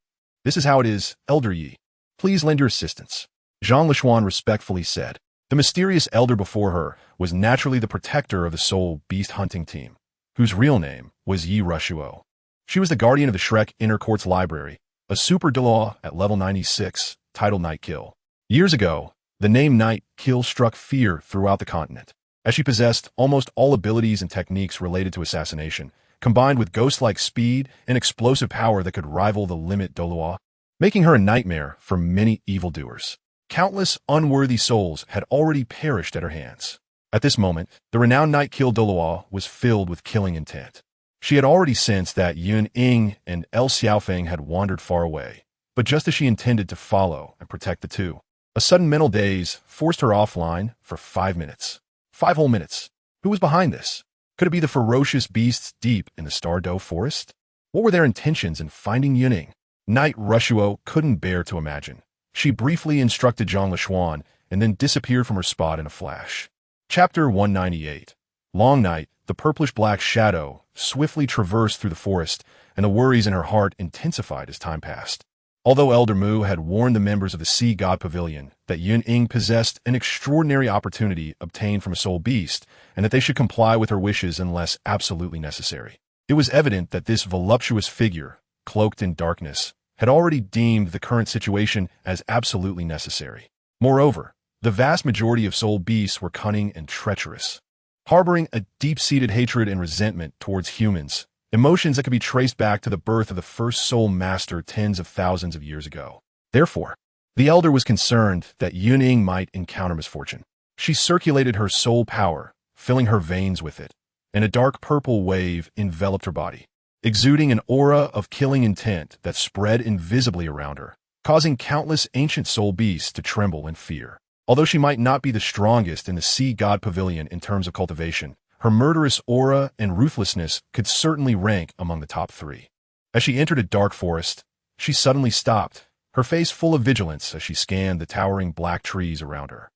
"This is how it is, Elder Yi. Please lend your assistance," Zhang Lishuan respectfully said. The mysterious elder before her was naturally the protector of the soul beast hunting team, whose real name was Yi-Rushuo. She was the guardian of the Shrek Inner Courts Library, a super Douluo at level 96, titled Night Kill. Years ago, the name Night Kill struck fear throughout the continent, as she possessed almost all abilities and techniques related to assassination, combined with ghost-like speed and explosive power that could rival the limit Douluo, making her a nightmare for many evildoers. Countless unworthy souls had already perished at her hands. At this moment, the renowned Night Kill Douluo was filled with killing intent. She had already sensed that Yun Ying and El Xiaofeng had wandered far away, but just as she intended to follow and protect the two, a sudden mental daze forced her offline for 5 minutes. 5 whole minutes. Who was behind this? Could it be the ferocious beasts deep in the Douluo forest? What were their intentions in finding Yun Ying? Yi-Rushuo couldn't bear to imagine. She briefly instructed Zhang Lishuan and then disappeared from her spot in a flash. Chapter 198. Long Night, the purplish-black shadow swiftly traversed through the forest, and the worries in her heart intensified as time passed. Although Elder Mu had warned the members of the Sea God Pavilion that Yun Ying possessed an extraordinary opportunity obtained from a soul beast, and that they should comply with her wishes unless absolutely necessary, it was evident that this voluptuous figure, cloaked in darkness, had already deemed the current situation as absolutely necessary. Moreover, the vast majority of soul beasts were cunning and treacherous, harboring a deep-seated hatred and resentment towards humans, emotions that could be traced back to the birth of the first soul master tens of thousands of years ago. Therefore, the elder was concerned that Yun Ying might encounter misfortune. She circulated her soul power, filling her veins with it, and a dark purple wave enveloped her body, exuding an aura of killing intent that spread invisibly around her, causing countless ancient soul beasts to tremble in fear. Although she might not be the strongest in the Sea God Pavilion in terms of cultivation, her murderous aura and ruthlessness could certainly rank among the top 3. As she entered a dark forest, she suddenly stopped, her face full of vigilance as she scanned the towering black trees around her.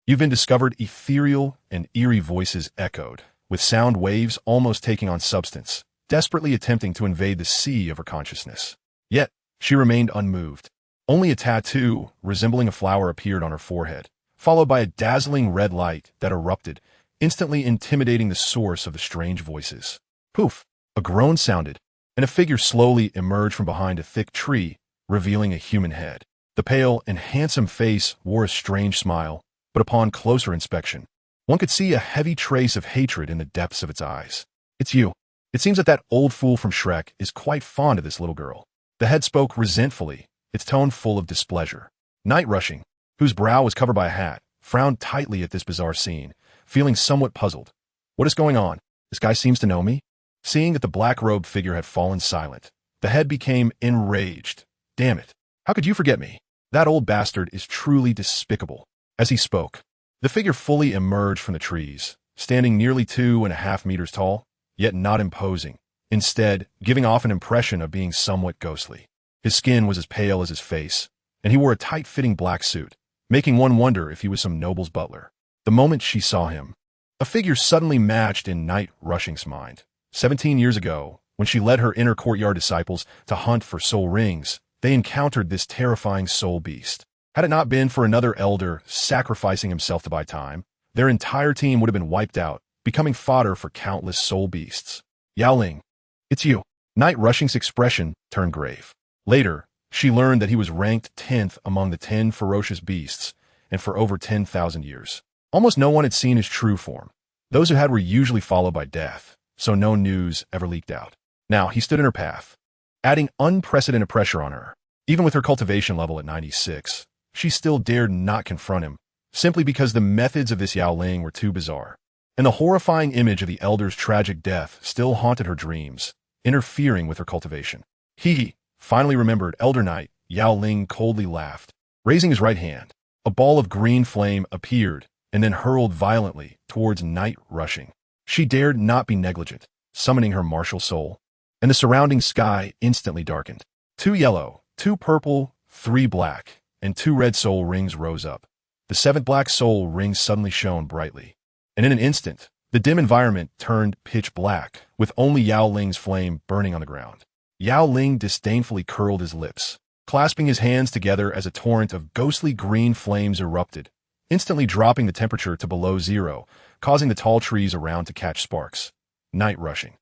You've been discovered. Ethereal and eerie voices echoed, with sound waves almost taking on substance, desperately attempting to invade the sea of her consciousness. Yet, she remained unmoved. Only a tattoo resembling a flower appeared on her forehead, followed by a dazzling red light that erupted, instantly intimidating the source of the strange voices. Poof! A groan sounded, and a figure slowly emerged from behind a thick tree, revealing a human head. The pale and handsome face wore a strange smile, but upon closer inspection, one could see a heavy trace of hatred in the depths of its eyes. It's you. It seems that old fool from Shrek is quite fond of this little girl. The head spoke resentfully, its tone full of displeasure. Night Rushing, whose brow was covered by a hat, frowned tightly at this bizarre scene, feeling somewhat puzzled. What is going on? This guy seems to know me? Seeing that the black-robed figure had fallen silent, the head became enraged. Damn it. How could you forget me? That old bastard is truly despicable. As he spoke, the figure fully emerged from the trees, standing nearly 2.5 meters tall, yet not imposing, instead giving off an impression of being somewhat ghostly. His skin was as pale as his face, and he wore a tight-fitting black suit, making one wonder if he was some noble's butler. The moment she saw him, a figure suddenly matched in Night Rushing's mind. 17 years ago, when she led her inner courtyard disciples to hunt for soul rings, they encountered this terrifying soul beast. Had it not been for another elder sacrificing himself to buy time, their entire team would have been wiped out, becoming fodder for countless soul beasts. Yao Ling, it's you. Night Rushing's expression turned grave. Later, she learned that he was ranked 10th among the 10 ferocious beasts, and for over 10,000 years. Almost no one had seen his true form. Those who had were usually followed by death, so no news ever leaked out. Now, he stood in her path, adding unprecedented pressure on her. Even with her cultivation level at 96, she still dared not confront him, simply because the methods of this Yao Ling were too bizarre. And the horrifying image of the elder's tragic death still haunted her dreams, interfering with her cultivation. He finally remembered Elder Knight. Yao Ling coldly laughed. Raising his right hand, a ball of green flame appeared and then hurled violently towards Night Rushing. She dared not be negligent, summoning her martial soul, and the surrounding sky instantly darkened. 2 yellow, 2 purple, 3 black, and 2 red soul rings rose up. The 7th black soul ring suddenly shone brightly, and in an instant, the dim environment turned pitch black, with only Yao Ling's flame burning on the ground. Yao Ling disdainfully curled his lips, clasping his hands together as a torrent of ghostly green flames erupted, instantly dropping the temperature to below zero, causing the tall trees around to catch sparks. Night rushing.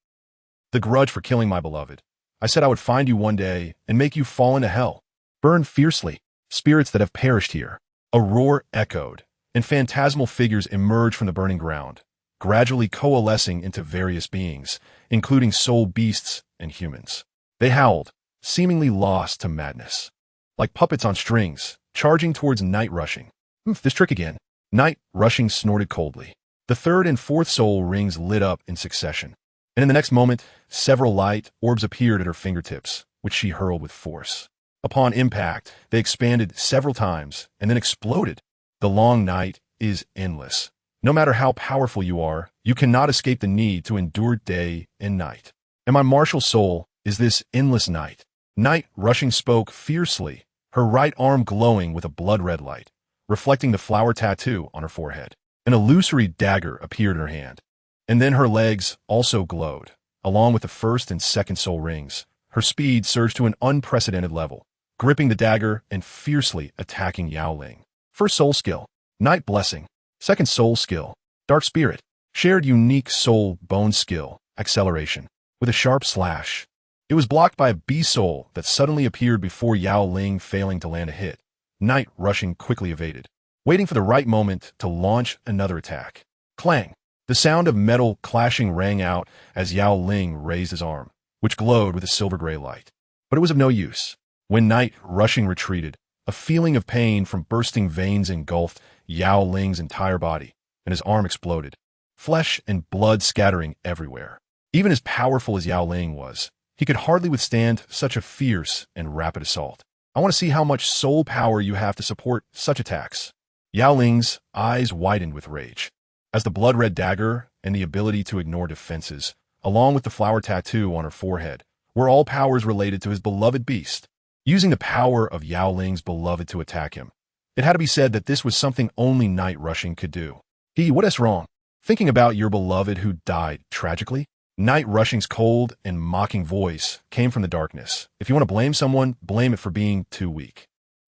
The grudge for killing my beloved. I said I would find you one day and make you fall into hell. Burn fiercely, spirits that have perished here. A roar echoed, and phantasmal figures emerged from the burning ground, gradually coalescing into various beings, including soul beasts and humans. They howled, seemingly lost to madness. Like puppets on strings, charging towards Night rushing. This trick again. Night rushing snorted coldly. The third and fourth soul rings lit up in succession, and in the next moment, several light orbs appeared at her fingertips, which she hurled with force. Upon impact, they expanded several times and then exploded. The long night is endless. No matter how powerful you are, you cannot escape the need to endure day and night. And my martial soul is this endless night. Night rushing spoke fiercely, her right arm glowing with a blood-red light, reflecting the flower tattoo on her forehead. An illusory dagger appeared in her hand, and then her legs also glowed. Along with the first and second soul rings, her speed surged to an unprecedented level, gripping the dagger and fiercely attacking Yao Ling. First soul skill, Night Blessing. Second soul skill, Dark Spirit. Shared unique soul bone skill, Acceleration. With a sharp slash, it was blocked by a beast soul that suddenly appeared before Yao Ling, failing to land a hit. Night rushing quickly evaded, waiting for the right moment to launch another attack. Clang! The sound of metal clashing rang out as Yao Ling raised his arm, which glowed with a silver-gray light. But it was of no use. When Night rushing retreated, a feeling of pain from bursting veins engulfed Yao Ling's entire body, and his arm exploded, flesh and blood scattering everywhere. Even as powerful as Yao Ling was, he could hardly withstand such a fierce and rapid assault. I want to see how much soul power you have to support such attacks. Yao Ling's eyes widened with rage, as the blood-red dagger and the ability to ignore defenses, along with the flower tattoo on her forehead, were all powers related to his beloved beast. Using the power of Yao Ling's beloved to attack him, it had to be said that this was something only Night rushing could do. What is wrong? Thinking about your beloved who died tragically? Night rushing's cold and mocking voice came from the darkness. If you want to blame someone, blame it for being too weak.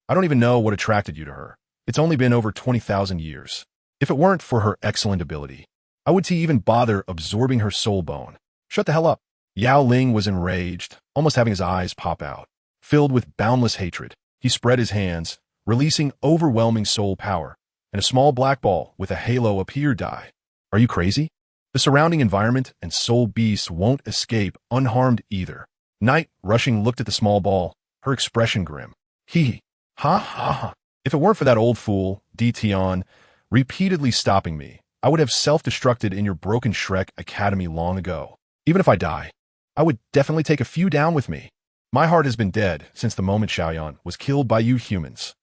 I don't even know what attracted you to her. It's only been over 20,000 years. If it weren't for her excellent ability, I would even bother absorbing her soul bone. Shut the hell up. Yao Ling was enraged, almost having his eyes pop out. Filled with boundless hatred, he spread his hands, releasing overwhelming soul power, and a small black ball with a halo appeared. Are you crazy? The surrounding environment and soul beasts won't escape unharmed either. Night rushing looked at the small ball, her expression grim. Ha ha ha. If it weren't for that old fool, Tion, repeatedly stopping me, I would have self-destructed in your broken Shrek Academy long ago. Even if I die, I would definitely take a few down with me. My heart has been dead since the moment Xiaoyan was killed by you humans.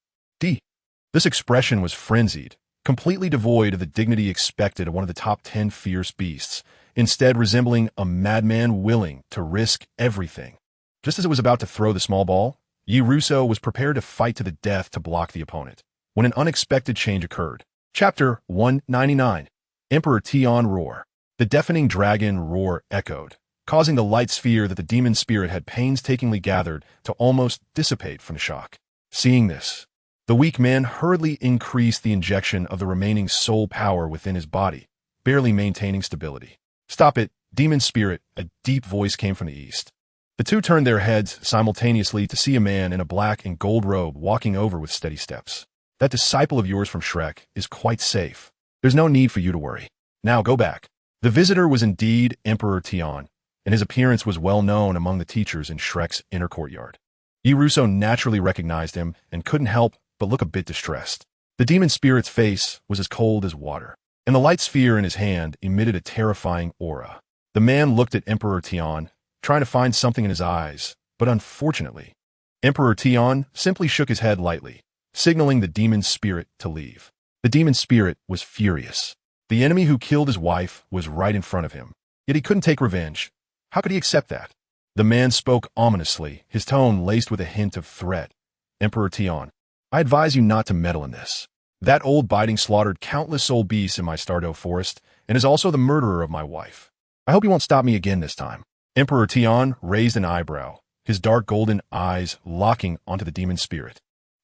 This expression was frenzied, completely devoid of the dignity expected of one of the top 10 fierce beasts, instead resembling a madman willing to risk everything. Just as it was about to throw the small ball, Yi Russo was prepared to fight to the death to block the opponent, when an unexpected change occurred. Chapter 199. Emperor Tion Roar. The deafening dragon roar echoed, causing the light sphere that the demon spirit had painstakingly gathered to almost dissipate from the shock. Seeing this, the weak man hurriedly increased the injection of the remaining soul power within his body, barely maintaining stability. Stop it, demon spirit, a deep voice came from the east. The two turned their heads simultaneously to see a man in a black and gold robe walking over with steady steps. That disciple of yours from Shrek is quite safe. There's no need for you to worry. Now go back. The visitor was indeed Emperor Tion, and his appearance was well known among the teachers in Shrek's inner courtyard. Yi Russo naturally recognized him and couldn't help but look a bit distressed. The demon spirit's face was as cold as water, and the light sphere in his hand emitted a terrifying aura. The man looked at Emperor Tion, trying to find something in his eyes, but unfortunately, Emperor Tion simply shook his head lightly, signaling the demon spirit to leave. The demon spirit was furious. The enemy who killed his wife was right in front of him, yet he couldn't take revenge. How could he accept that? The man spoke ominously, his tone laced with a hint of threat. Emperor Tion, I advise you not to meddle in this. That old biting slaughtered countless soul beasts in my Stardew forest, and is also the murderer of my wife. I hope you won't stop me again this time. Emperor Tion raised an eyebrow, his dark golden eyes locking onto the demon spirit.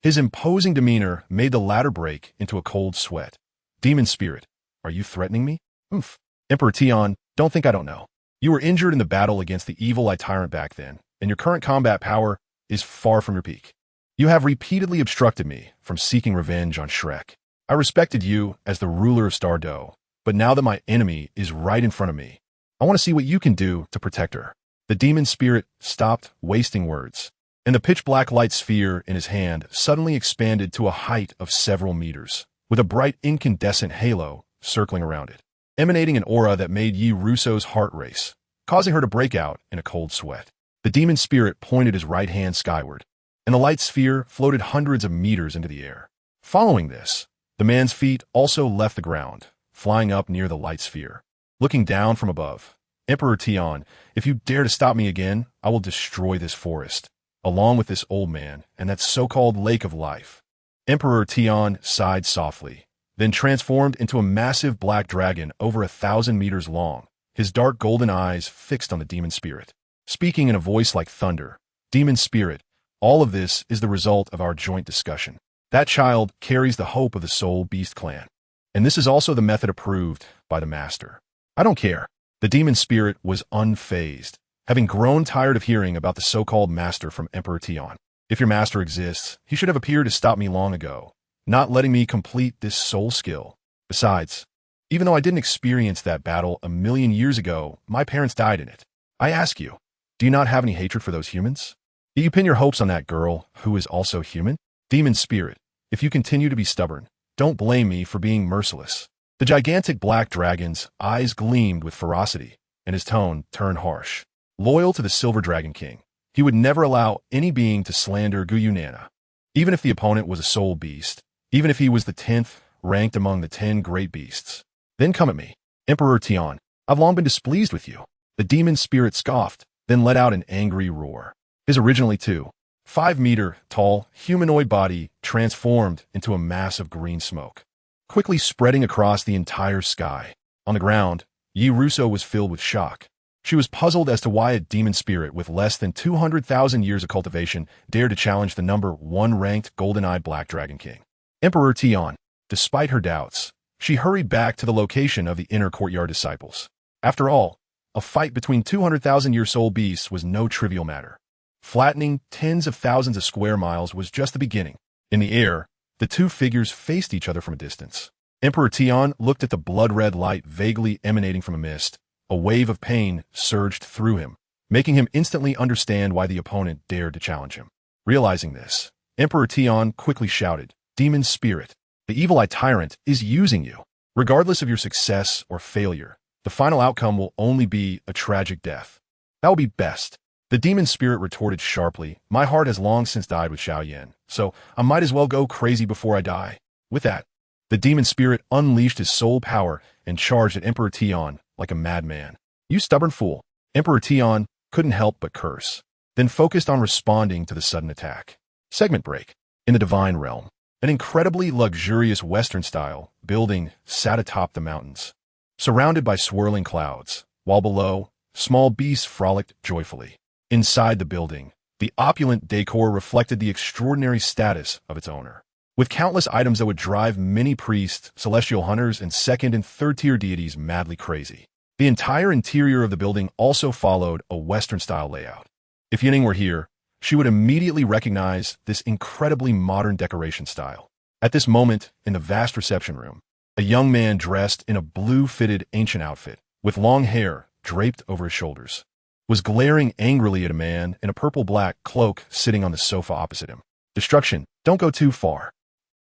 His imposing demeanor made the latter break into a cold sweat. Demon spirit, are you threatening me? Oomph. Emperor Tian, don't think I don't know. You were injured in the battle against the evil Eye Tyrant back then, and your current combat power is far from your peak. You have repeatedly obstructed me from seeking revenge on Shrek. I respected you as the ruler of Star Doe, but now that my enemy is right in front of me, I want to see what you can do to protect her. The demon spirit stopped wasting words, and the pitch-black light sphere in his hand suddenly expanded to a height of several meters, with a bright incandescent halo circling around it, emanating an aura that made Yi Russo's heart race, causing her to break out in a cold sweat. The demon spirit pointed his right hand skyward, and the light sphere floated hundreds of meters into the air. Following this, the man's feet also left the ground, flying up near the light sphere. Looking down from above, Emperor Tian, if you dare to stop me again, I will destroy this forest, along with this old man and that so-called lake of life. Emperor Tian sighed softly, then transformed into a massive black dragon over 1,000 meters long, his dark golden eyes fixed on the demon spirit. Speaking in a voice like thunder, demon spirit, all of this is the result of our joint discussion. That child carries the hope of the Soul Beast clan. And this is also the method approved by the master. I don't care. The demon spirit was unfazed, having grown tired of hearing about the so-called master from Emperor Tian. If your master exists, he should have appeared to stop me long ago, not letting me complete this soul skill. Besides, even though I didn't experience that battle 1,000,000 years ago, my parents died in it. I ask you, do you not have any hatred for those humans? Do you pin your hopes on that girl who is also human? Demon spirit, if you continue to be stubborn, don't blame me for being merciless. The gigantic black dragon's eyes gleamed with ferocity, and his tone turned harsh. Loyal to the Silver Dragon King, he would never allow any being to slander Guyunana, even if the opponent was a soul beast, even if he was the 10th ranked among the 10 great beasts. Then come at me. Emperor Tian, I've long been displeased with you. The demon spirit scoffed, then let out an angry roar. His originally 2.5-meter tall humanoid body transformed into a mass of green smoke, quickly spreading across the entire sky. On the ground, Yi Russo was filled with shock. She was puzzled as to why a demon spirit with less than 200,000 years of cultivation dared to challenge the number 1 ranked golden-eyed Black Dragon King. Emperor Tian, despite her doubts, she hurried back to the location of the inner courtyard disciples. After all, a fight between 200,000-year soul beasts was no trivial matter. Flattening tens of thousands of square miles was just the beginning. In the air, the two figures faced each other from a distance. Emperor Tian looked at the blood-red light vaguely emanating from a mist. A wave of pain surged through him, making him instantly understand why the opponent dared to challenge him. Realizing this, Emperor Tian quickly shouted, "Demon spirit, the evil Eye Tyrant is using you. Regardless of your success or failure, the final outcome will only be a tragic death. That will be best." The demon spirit retorted sharply, "My heart has long since died with Xiaoyan, so I might as well go crazy before I die." With that, the demon spirit unleashed his soul power and charged at Emperor Tian like a madman. "You stubborn fool." Emperor Tian couldn't help but curse, then focused on responding to the sudden attack. Segment break. In the Divine Realm, an incredibly luxurious Western-style building sat atop the mountains, surrounded by swirling clouds, while below, small beasts frolicked joyfully. Inside the building, the opulent decor reflected the extraordinary status of its owner, with countless items that would drive many priests, celestial hunters, and second- and third-tier deities madly crazy. The entire interior of the building also followed a Western-style layout. If Yun Ying were here, she would immediately recognize this incredibly modern decoration style. At this moment, in the vast reception room, a young man dressed in a blue-fitted ancient outfit, with long hair draped over his shoulders, was glaring angrily at a man in a purple-black cloak sitting on the sofa opposite him. "Destruction, don't go too far."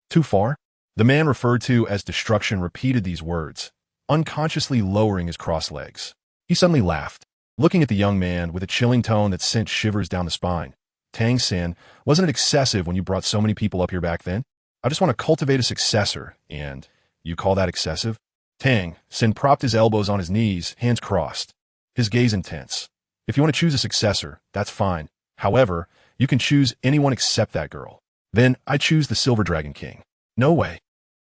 "Too far?" The man referred to as Destruction repeated these words, unconsciously lowering his crossed legs. He suddenly laughed, looking at the young man with a chilling tone that sent shivers down the spine. "Tang-san, wasn't it excessive when you brought so many people up here back then? I just want to cultivate a successor, and you call that excessive?" Tang-san propped his elbows on his knees, hands crossed, his gaze intense. "If you want to choose a successor, that's fine. However, you can choose anyone except that girl. Then I choose the Silver Dragon King." "No way."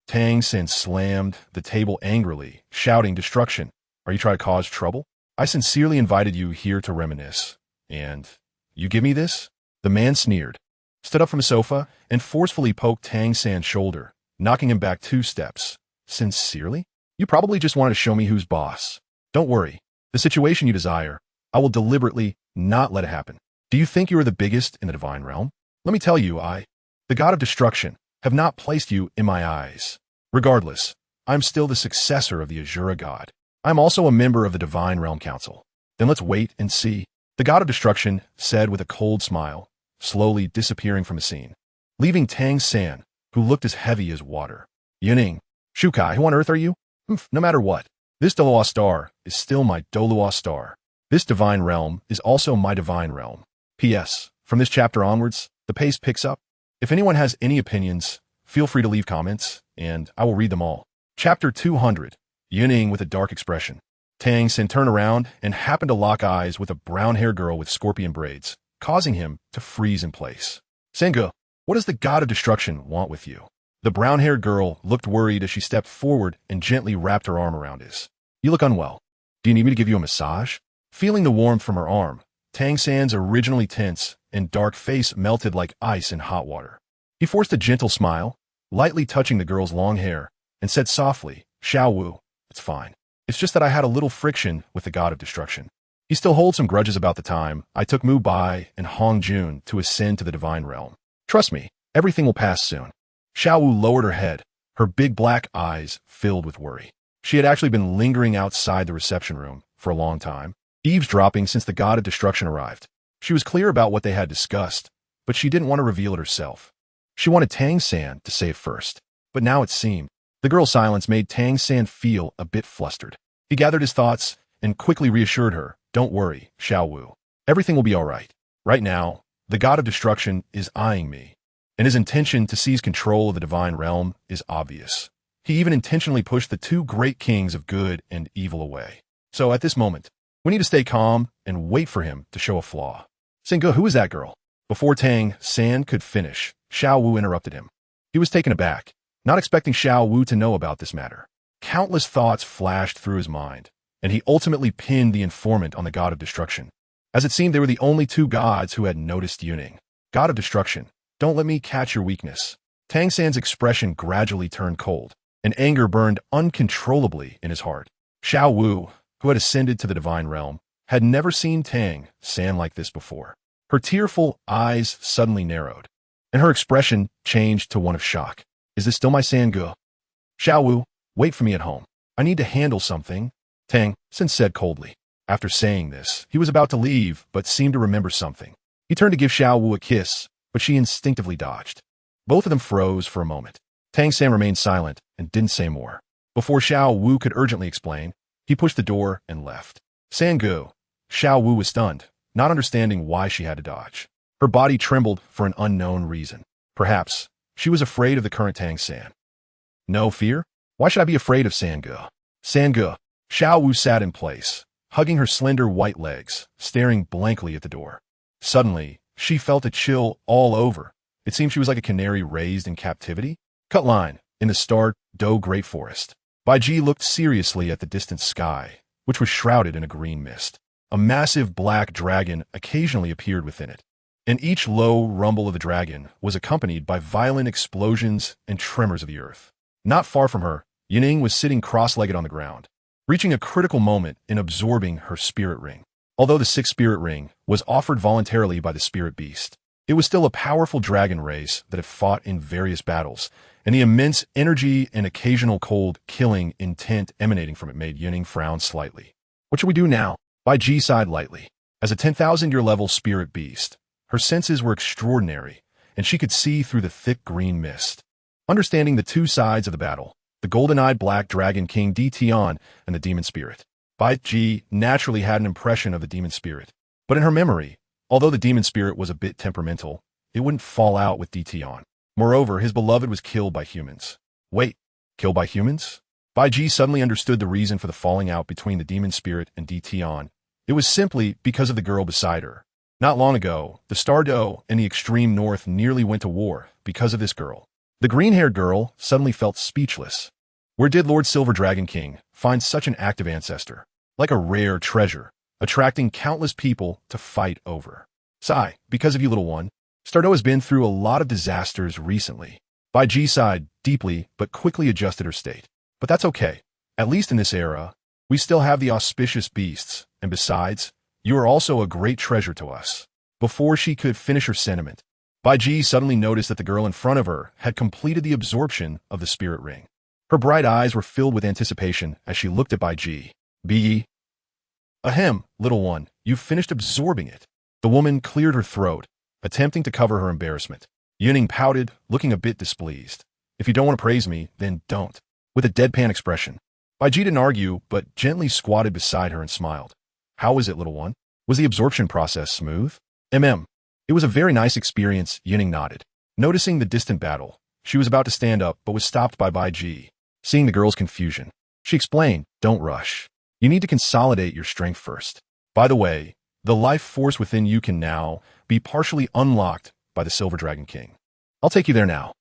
Tang-san slammed the table angrily, shouting, "Destruction, are you trying to cause trouble? I sincerely invited you here to reminisce. And you give me this?" The man sneered. stood up from his sofa and forcefully poked Tang San's shoulder, knocking him back 2 steps. Sincerely? You probably just wanted to show me who's boss. Don't worry. The situation you desire, I will deliberately not let it happen. Do you think you are the biggest in the divine realm? Let me tell you, the god of destruction, have not placed you in my eyes. Regardless, I'm still the successor of the Azura god. I'm also a member of the Divine Realm Council. Then let's wait and see, the god of destruction said with a cold smile, slowly disappearing from the scene, leaving Tang San, who looked as heavy as water. Yun Ying, Shukai, who on earth are you? No matter what, this Douluo star is still my Douluo star. This divine realm is also my divine realm. P.S. From this chapter onwards, the pace picks up. If anyone has any opinions, feel free to leave comments, and I will read them all. Chapter 200. Yun Ying with a dark expression. Tang San turned around and happened to lock eyes with a brown-haired girl with scorpion braids, causing him to freeze in place. Sengu, what does the god of destruction want with you? The brown-haired girl looked worried as she stepped forward and gently wrapped her arm around his. You look unwell. Do you need me to give you a massage? Feeling the warmth from her arm, Tang San's originally tense and dark face melted like ice in hot water. He forced a gentle smile, lightly touching the girl's long hair, and said softly, Xiao Wu, it's fine. It's just that I had a little friction with the god of destruction. He still holds some grudges about the time I took Mu Bai and Hong Jun to ascend to the divine realm. Trust me, everything will pass soon. Xiao Wu lowered her head, her big black eyes filled with worry. She had actually been lingering outside the reception room for a long time, eavesdropping since the god of destruction arrived. She was clear about what they had discussed, but she didn't want to reveal it herself. She wanted Tang San to say it first, but now it seemed the girl's silence made Tang San feel a bit flustered. He gathered his thoughts and quickly reassured her, Don't worry, Xiao Wu. Everything will be all right. Right now, the god of destruction is eyeing me, and his intention to seize control of the divine realm is obvious. He even intentionally pushed the 2 great kings of good and evil away. So at this moment, we need to stay calm and wait for him to show a flaw. Sengu, who is that girl? Before Tang San could finish, Xiao Wu interrupted him. He was taken aback, not expecting Xiao Wu to know about this matter. Countless thoughts flashed through his mind, and he ultimately pinned the informant on the god of destruction. As it seemed, they were the only 2 gods who had noticed Yun Ying. God of destruction, don't let me catch your weakness. Tang San's expression gradually turned cold, and anger burned uncontrollably in his heart. Xiao Wu, who had ascended to the divine realm, had never seen Tang San like this before. Her tearful eyes suddenly narrowed, and her expression changed to one of shock. Is this still my Sengu? Xiao Wu, wait for me at home. I need to handle something, Tang San said coldly. After saying this, he was about to leave, but seemed to remember something. He turned to give Xiao Wu a kiss, but she instinctively dodged. Both of them froze for a moment. Tang San remained silent and didn't say more. Before Xiao Wu could urgently explain, he pushed the door and left. Sengu. Xiao Wu was stunned, not understanding why she had to dodge. Her body trembled for an unknown reason. Perhaps she was afraid of the current Tang San. No fear? Why should I be afraid of Sengu? Sengu. Xiao Wu sat in place, hugging her slender white legs, staring blankly at the door. Suddenly, she felt a chill all over. It seemed she was like a canary raised in captivity. Cut line, in the starred Do Great Forest. Bai Ji looked seriously at the distant sky, which was shrouded in a green mist. A massive black dragon occasionally appeared within it, and each low rumble of the dragon was accompanied by violent explosions and tremors of the earth. Not far from her, Yun Ying was sitting cross-legged on the ground, reaching a critical moment in absorbing her spirit ring. Although the 6th spirit ring was offered voluntarily by the spirit beast, it was still a powerful dragon race that had fought in various battles, and the immense energy and occasional cold, killing intent emanating from it made Yun Ying frown slightly. What should we do now? Bai Ji sighed lightly. As a 10,000-year level spirit beast, her senses were extraordinary, and she could see through the thick green mist. Understanding the 2 sides of the battle, the golden-eyed black dragon king Di Tian and the demon spirit, Bai Ji naturally had an impression of the demon spirit. But in her memory, although the demon spirit was a bit temperamental, it wouldn't fall out with Di Tian. Moreover, his beloved was killed by humans. Wait, killed by humans? Bai Ji suddenly understood the reason for the falling out between the demon spirit and Di Tian. It was simply because of the girl beside her. Not long ago, the Stardo and the extreme north nearly went to war because of this girl. The green-haired girl suddenly felt speechless. Where did Lord Silver Dragon King find such an active ancestor? Like a rare treasure, attracting countless people to fight over. Sigh, because of you, little one. Stardo has been through a lot of disasters recently. Bai Ji sighed deeply but quickly adjusted her state. But that's okay. At least in this era, we still have the auspicious beasts, and besides, you are also a great treasure to us. Before she could finish her sentiment, Bai Ji suddenly noticed that the girl in front of her had completed the absorption of the spirit ring. Her bright eyes were filled with anticipation as she looked at Bai Ji. Be ahem, little one, you've finished absorbing it. The woman cleared her throat, attempting to cover her embarrassment. Yun Ying pouted, looking a bit displeased. If you don't want to praise me, then don't. With a deadpan expression. Bai Ji didn't argue, but gently squatted beside her and smiled. How was it, little one? Was the absorption process smooth? It was a very nice experience, Yun Ying nodded. Noticing the distant battle, she was about to stand up but was stopped by Bai Ji. Seeing the girl's confusion, she explained, don't rush. You need to consolidate your strength first. By the way, the life force within you can now be partially unlocked by the Silver Dragon King. I'll take you there now.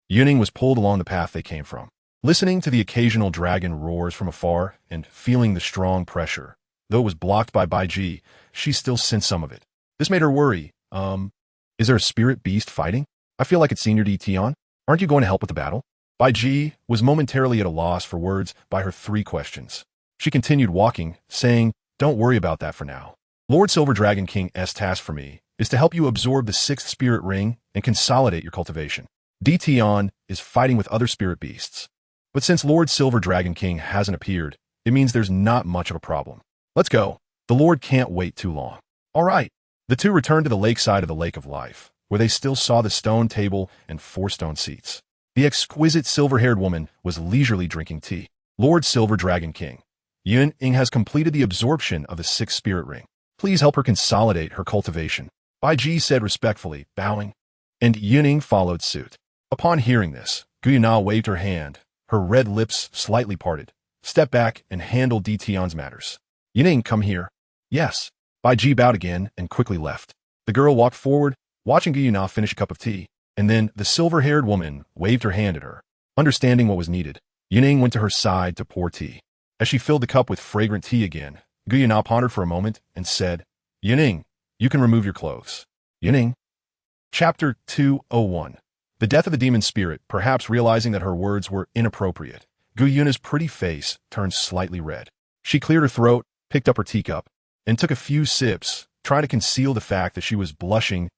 Yun Ying was pulled along the path they came from. Listening to the occasional dragon roars from afar and feeling the strong pressure, though it was blocked by Bai Ji, she still sensed some of it. This made her worry. Is there a spirit beast fighting? I feel like it's Senior Tion. Aren't you going to help with the battle? Bai Ji was momentarily at a loss for words by her 3 questions. She continued walking, saying, don't worry about that for now. Lord Silver Dragon King's task for me is to help you absorb the 6th spirit ring and consolidate your cultivation. Tion is fighting with other spirit beasts. But since Lord Silver Dragon King hasn't appeared, it means there's not much of a problem. Let's go. The Lord can't wait too long. All right. The two returned to the lakeside of the Lake of Life, where they still saw the stone table and 4 stone seats. The exquisite silver-haired woman was leisurely drinking tea. Lord Silver Dragon King, Yun Ying has completed the absorption of the 6th spirit ring. Please help her consolidate her cultivation. Bai Ji said respectfully, bowing, and Yun Ying followed suit. Upon hearing this, Guyuna waved her hand, her red lips slightly parted, stepped back and handled Tion's matters. Yun Ying, come here. Yes. Bai Ji bowed again and quickly left. The girl walked forward, watching Guyuna finish a cup of tea, and then the silver-haired woman waved her hand at her. Understanding what was needed, Yun Ying went to her side to pour tea. As she filled the cup with fragrant tea again, Guyuna pondered for a moment and said, Yun Ying, you can remove your clothes. Yun Ying. Chapter 201. The death of the demon spirit, perhaps realizing that her words were inappropriate. Guyuna's pretty face turned slightly red. She cleared her throat, picked up her teacup, and took a few sips, trying to conceal the fact that she was blushing.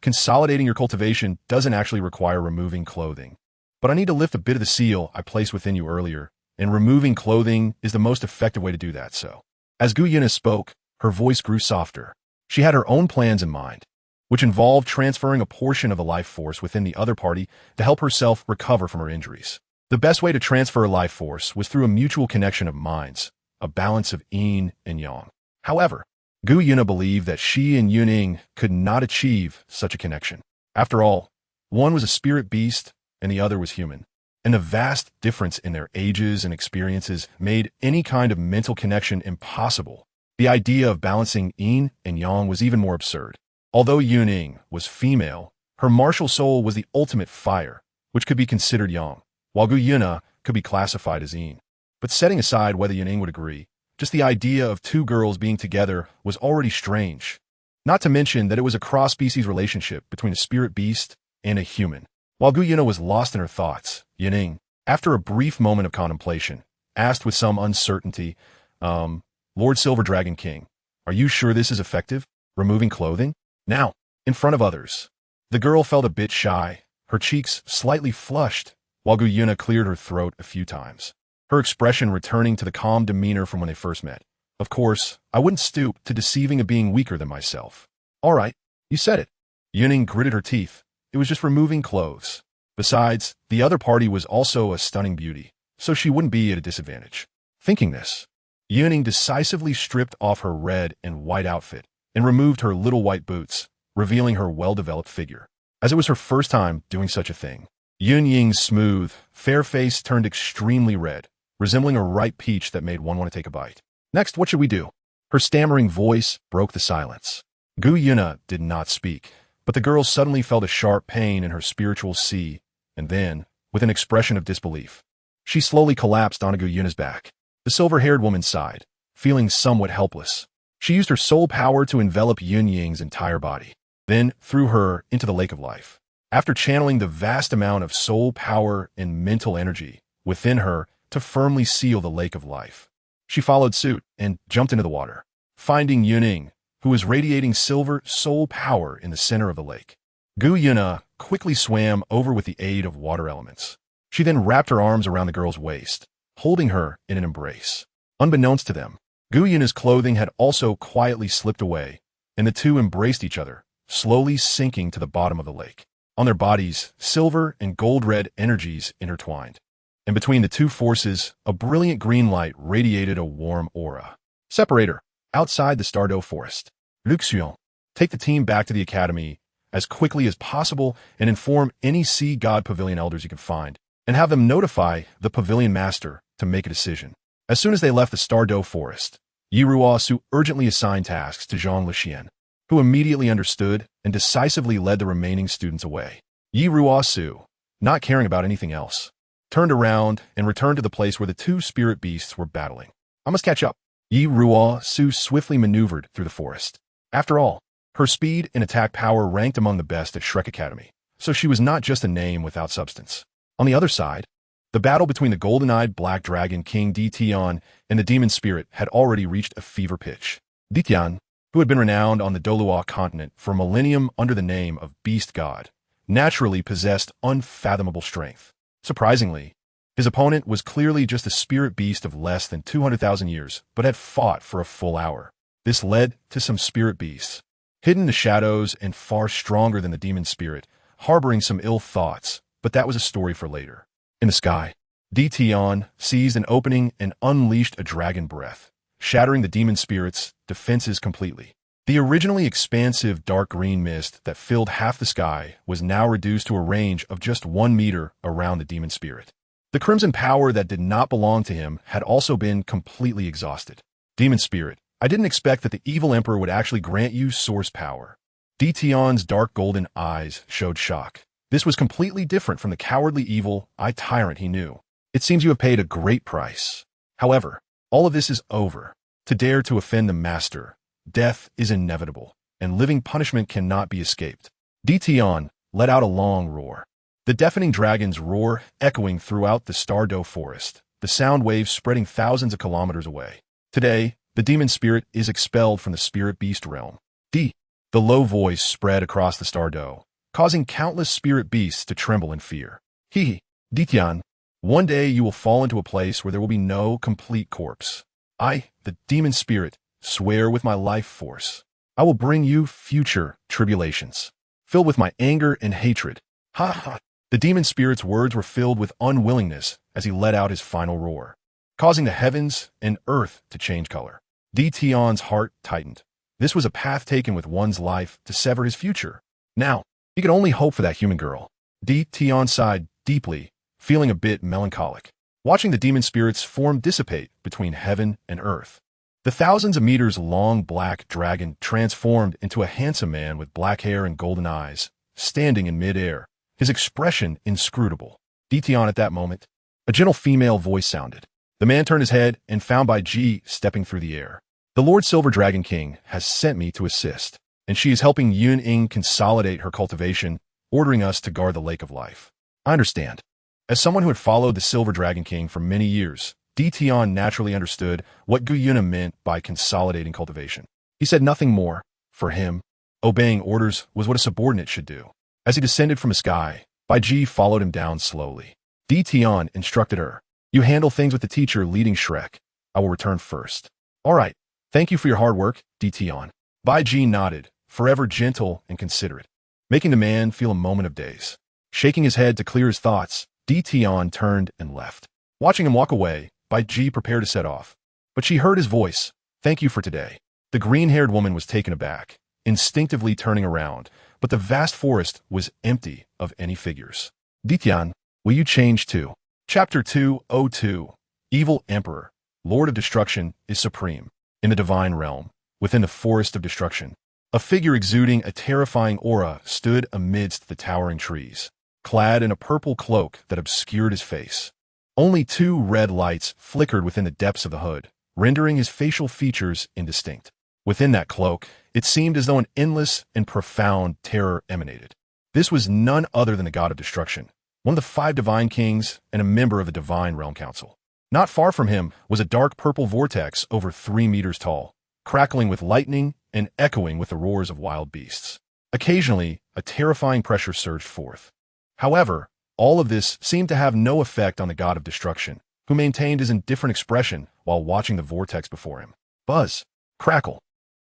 Consolidating your cultivation doesn't actually require removing clothing. But I need to lift a bit of the seal I placed within you earlier, and removing clothing is the most effective way to do that so. As Guyuna spoke, her voice grew softer. She had her own plans in mind, which involved transferring a portion of the life force within the other party to help herself recover from her injuries. The best way to transfer a life force was through a mutual connection of minds, a balance of yin and yang. However, Guyuna believed that she and Yun Ying could not achieve such a connection. After all, one was a spirit beast and the other was human, and the vast difference in their ages and experiences made any kind of mental connection impossible. The idea of balancing yin and yang was even more absurd. Although Yun Ying was female, her martial soul was the ultimate fire, which could be considered yang, while Guyuna could be classified as yin. But setting aside whether Yun Ying would agree, just the idea of 2 girls being together was already strange. Not to mention that it was a cross-species relationship between a spirit beast and a human. While Guyuna was lost in her thoughts, Yun Ying, after a brief moment of contemplation, asked with some uncertainty, Lord Silver Dragon King, are you sure this is effective? Removing clothing? Now, in front of others. The girl felt a bit shy, her cheeks slightly flushed, while Guyuna cleared her throat a few times, her expression returning to the calm demeanor from when they first met. Of course, I wouldn't stoop to deceiving a being weaker than myself. All right, you said it. Yun Ying gritted her teeth. It was just removing clothes. Besides, the other party was also a stunning beauty, so she wouldn't be at a disadvantage. Thinking this, Yun Ying decisively stripped off her red and white outfit and removed her little white boots, revealing her well-developed figure. As it was her first time doing such a thing, Yun Ying's smooth, fair face turned extremely red, resembling a ripe peach that made one want to take a bite. Next, what should we do? Her stammering voice broke the silence. Guyuna did not speak, but the girl suddenly felt a sharp pain in her spiritual sea, and then, with an expression of disbelief, she slowly collapsed onto Guyuna's back. The silver-haired woman sighed, feeling somewhat helpless. She used her soul power to envelop Yun Ying's entire body. then threw her into the lake of life. After channeling the vast amount of soul power and mental energy within her to firmly seal the lake of life, she followed suit and jumped into the water, finding Yun Ying, who was radiating silver soul power in the center of the lake. Gu Yuna quickly swam over with the aid of water elements. She then wrapped her arms around the girl's waist, holding her in an embrace. Unbeknownst to them, Gu Yuna's clothing had also quietly slipped away, and the two embraced each other, slowly sinking to the bottom of the lake. On their bodies, silver and gold-red energies intertwined. And between the two forces, a brilliant green light radiated a warm aura. Separator, outside the Douluo forest. Luxion, take the team back to the academy as quickly as possible and inform any Sea God Pavilion elders you can find, and have them notify the Pavilion Master to make a decision. As soon as they left the Douluo forest, Douluo II urgently assigned tasks to Zhang Lixian, who immediately understood and decisively led the remaining students away. Douluo II, not caring about anything else, turned around and returned to the place where the two spirit beasts were battling. I must catch up. Douluo II swiftly maneuvered through the forest. After all, her speed and attack power ranked among the best at Shrek Academy, so she was not just a name without substance. On the other side, the battle between the golden-eyed black dragon King Ditian and the demon spirit had already reached a fever pitch. Ditian, who had been renowned on the Douluo continent for a millennium under the name of Beast God, naturally possessed unfathomable strength. Surprisingly, his opponent was clearly just a spirit beast of less than 200,000 years, but had fought for a full hour. This led to some spirit beasts, hidden in the shadows and far stronger than the demon spirit, harboring some ill thoughts, but that was a story for later. In the sky, Ditian seized an opening and unleashed a dragon breath, shattering the demon spirit's defenses completely. The originally expansive dark green mist that filled half the sky was now reduced to a range of just 1 meter around the demon spirit. The crimson power that did not belong to him had also been completely exhausted. Demon spirit, I didn't expect that the evil emperor would actually grant you source power. Ditian's dark golden eyes showed shock. This was completely different from the cowardly evil tyrant he knew. It seems you have paid a great price. However, all of this is over. To dare to offend the master, death is inevitable, and living punishment cannot be escaped. Ditian let out a long roar. The deafening dragon's roar echoing throughout the Douluo forest, the sound waves spreading thousands of kilometers away. Today, the demon spirit is expelled from the spirit beast realm. The low voice spread across the Douluo, causing countless spirit beasts to tremble in fear. Ditian, one day you will fall into a place where there will be no complete corpse. I, the demon spirit, swear with my life force. I will bring you future tribulations, filled with my anger and hatred. Ha ha! The demon spirit's words were filled with unwillingness as he let out his final roar, causing the heavens and earth to change color. Ditian's heart tightened. This was a path taken with one's life to sever his future. Now, he could only hope for that human girl. Ditian sighed deeply, feeling a bit melancholic, watching the demon spirit's form dissipate between heaven and earth. The thousands of meters long black dragon transformed into a handsome man with black hair and golden eyes, standing in mid-air, his expression inscrutable. Ditian at that moment, a gentle female voice sounded. The man turned his head and found Bai Ji stepping through the air. The Lord Silver Dragon King has sent me to assist, and she is helping Yun Ying consolidate her cultivation, ordering us to guard the Lake of Life. I understand. As someone who had followed the Silver Dragon King for many years, Ditian naturally understood what Gu Yuna meant by consolidating cultivation. He said nothing more. For him, obeying orders was what a subordinate should do. As he descended from the sky, Bai Ji followed him down slowly. Ditian instructed her, "You handle things with the teacher leading Shrek. I will return first." "All right. Thank you for your hard work, Ditian." Bai Ji nodded, forever gentle and considerate, making the man feel a moment of daze. Shaking his head to clear his thoughts, Ditian turned and left. Watching him walk away, Bai Ji prepared to set off. But she heard his voice. "Thank you for today." The green-haired woman was taken aback, instinctively turning around, but the vast forest was empty of any figures. "Ditian, will you change too?" Chapter 202. Evil Emperor, Lord of Destruction, is supreme. In the divine realm, within the forest of destruction, a figure exuding a terrifying aura stood amidst the towering trees, clad in a purple cloak that obscured his face. Only 2 red lights flickered within the depths of the hood, rendering his facial features indistinct. Within that cloak, it seemed as though an endless and profound terror emanated. This was none other than the god of destruction, one of the 5 divine kings and a member of the divine realm council. Not far from him was a dark purple vortex over 3 meters tall, crackling with lightning and echoing with the roars of wild beasts. Occasionally, a terrifying pressure surged forth. However, all of this seemed to have no effect on the god of destruction, who maintained his indifferent expression while watching the vortex before him. Buzz. Crackle.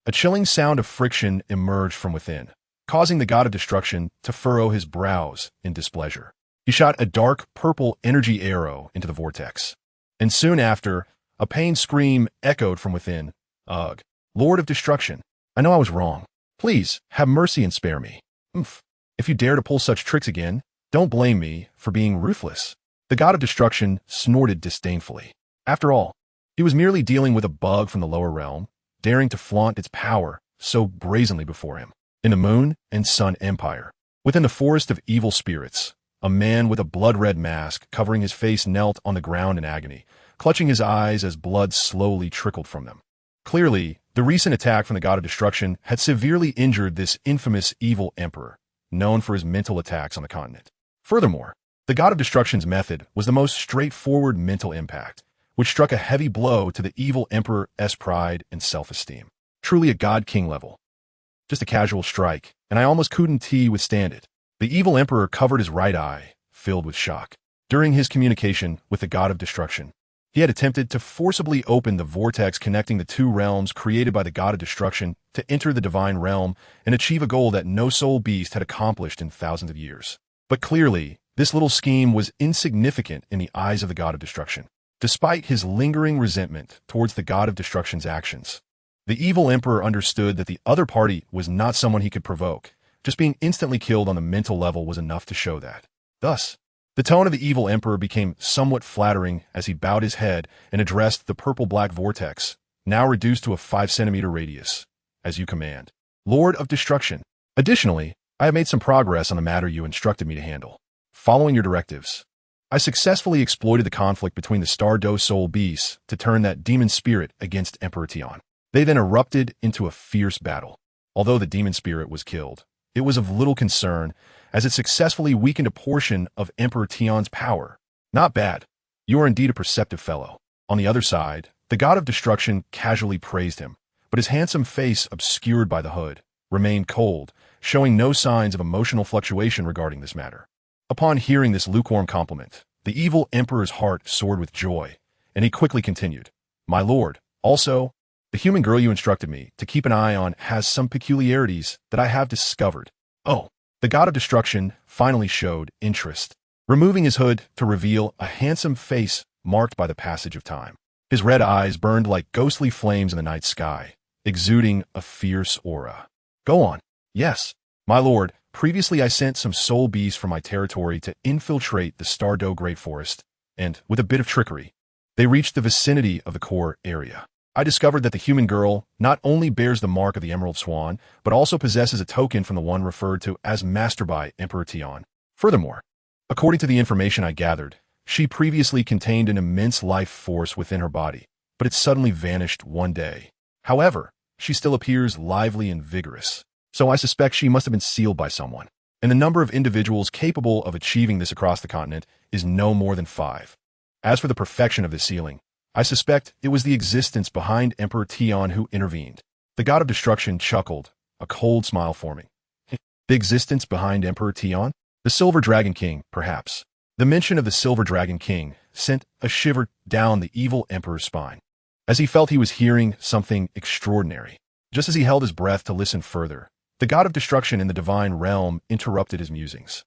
A chilling sound of friction emerged from within, causing the god of destruction to furrow his brows in displeasure. He shot a dark purple energy arrow into the vortex. And soon after, a pained scream echoed from within. Ugh. Lord of Destruction, I know I was wrong. Please, have mercy and spare me. Oomph. If you dare to pull such tricks again, don't blame me for being ruthless. The god of destruction snorted disdainfully. After all, he was merely dealing with a bug from the lower realm, daring to flaunt its power so brazenly before him. In the Moon and Sun Empire, within the forest of evil spirits, a man with a blood-red mask covering his face knelt on the ground in agony, clutching his eyes as blood slowly trickled from them. Clearly, the recent attack from the god of destruction had severely injured this infamous evil emperor, known for his mental attacks on the continent. Furthermore, the god of destruction's method was the most straightforward mental impact, which struck a heavy blow to the evil emperor's pride and self-esteem. Truly a god-king level. Just a casual strike, and I almost couldn't withstand it. The evil emperor covered his right eye, filled with shock. During his communication with the god of destruction, he had attempted to forcibly open the vortex connecting the 2 realms created by the god of destruction to enter the divine realm and achieve a goal that no soul beast had accomplished in thousands of years. But clearly, this little scheme was insignificant in the eyes of the god of destruction. Despite his lingering resentment towards the god of destruction's actions, the evil emperor understood that the other party was not someone he could provoke. Just being instantly killed on the mental level was enough to show that. Thus, the tone of the evil emperor became somewhat flattering as he bowed his head and addressed the purple-black vortex, now reduced to a 5-centimeter radius. As you command, Lord of Destruction. Additionally, I have made some progress on the matter you instructed me to handle. Following your directives, I successfully exploited the conflict between the Douluo soul beasts to turn that demon spirit against Emperor Tian. They then erupted into a fierce battle. Although the demon spirit was killed, it was of little concern, as it successfully weakened a portion of Emperor Tian's power. Not bad. You are indeed a perceptive fellow. On the other side, the god of destruction casually praised him, but his handsome face, obscured by the hood, remained cold, showing no signs of emotional fluctuation regarding this matter. Upon hearing this lukewarm compliment, the evil emperor's heart soared with joy, and he quickly continued, My lord, also, the human girl you instructed me to keep an eye on has some peculiarities that I have discovered. Oh, the god of destruction finally showed interest, removing his hood to reveal a handsome face marked by the passage of time. His red eyes burned like ghostly flames in the night sky, exuding a fierce aura. Go on. Yes, my lord, previously I sent some soul beasts from my territory to infiltrate the Douluo Great Forest, and, with a bit of trickery, they reached the vicinity of the core area. I discovered that the human girl not only bears the mark of the Emerald Swan, but also possesses a token from the one referred to as Master by Emperor Tian. Furthermore, according to the information I gathered, she previously contained an immense life force within her body, but it suddenly vanished one day. However, she still appears lively and vigorous, so I suspect she must have been sealed by someone, and the number of individuals capable of achieving this across the continent is no more than 5. As for the perfection of this sealing, I suspect it was the existence behind Emperor Tian who intervened. The god of destruction chuckled, a cold smile forming. The existence behind Emperor Tian? The Silver Dragon King, perhaps. The mention of the Silver Dragon King sent a shiver down the evil emperor's spine, as he felt he was hearing something extraordinary. Just as he held his breath to listen further, the god of destruction in the divine realm interrupted his musings.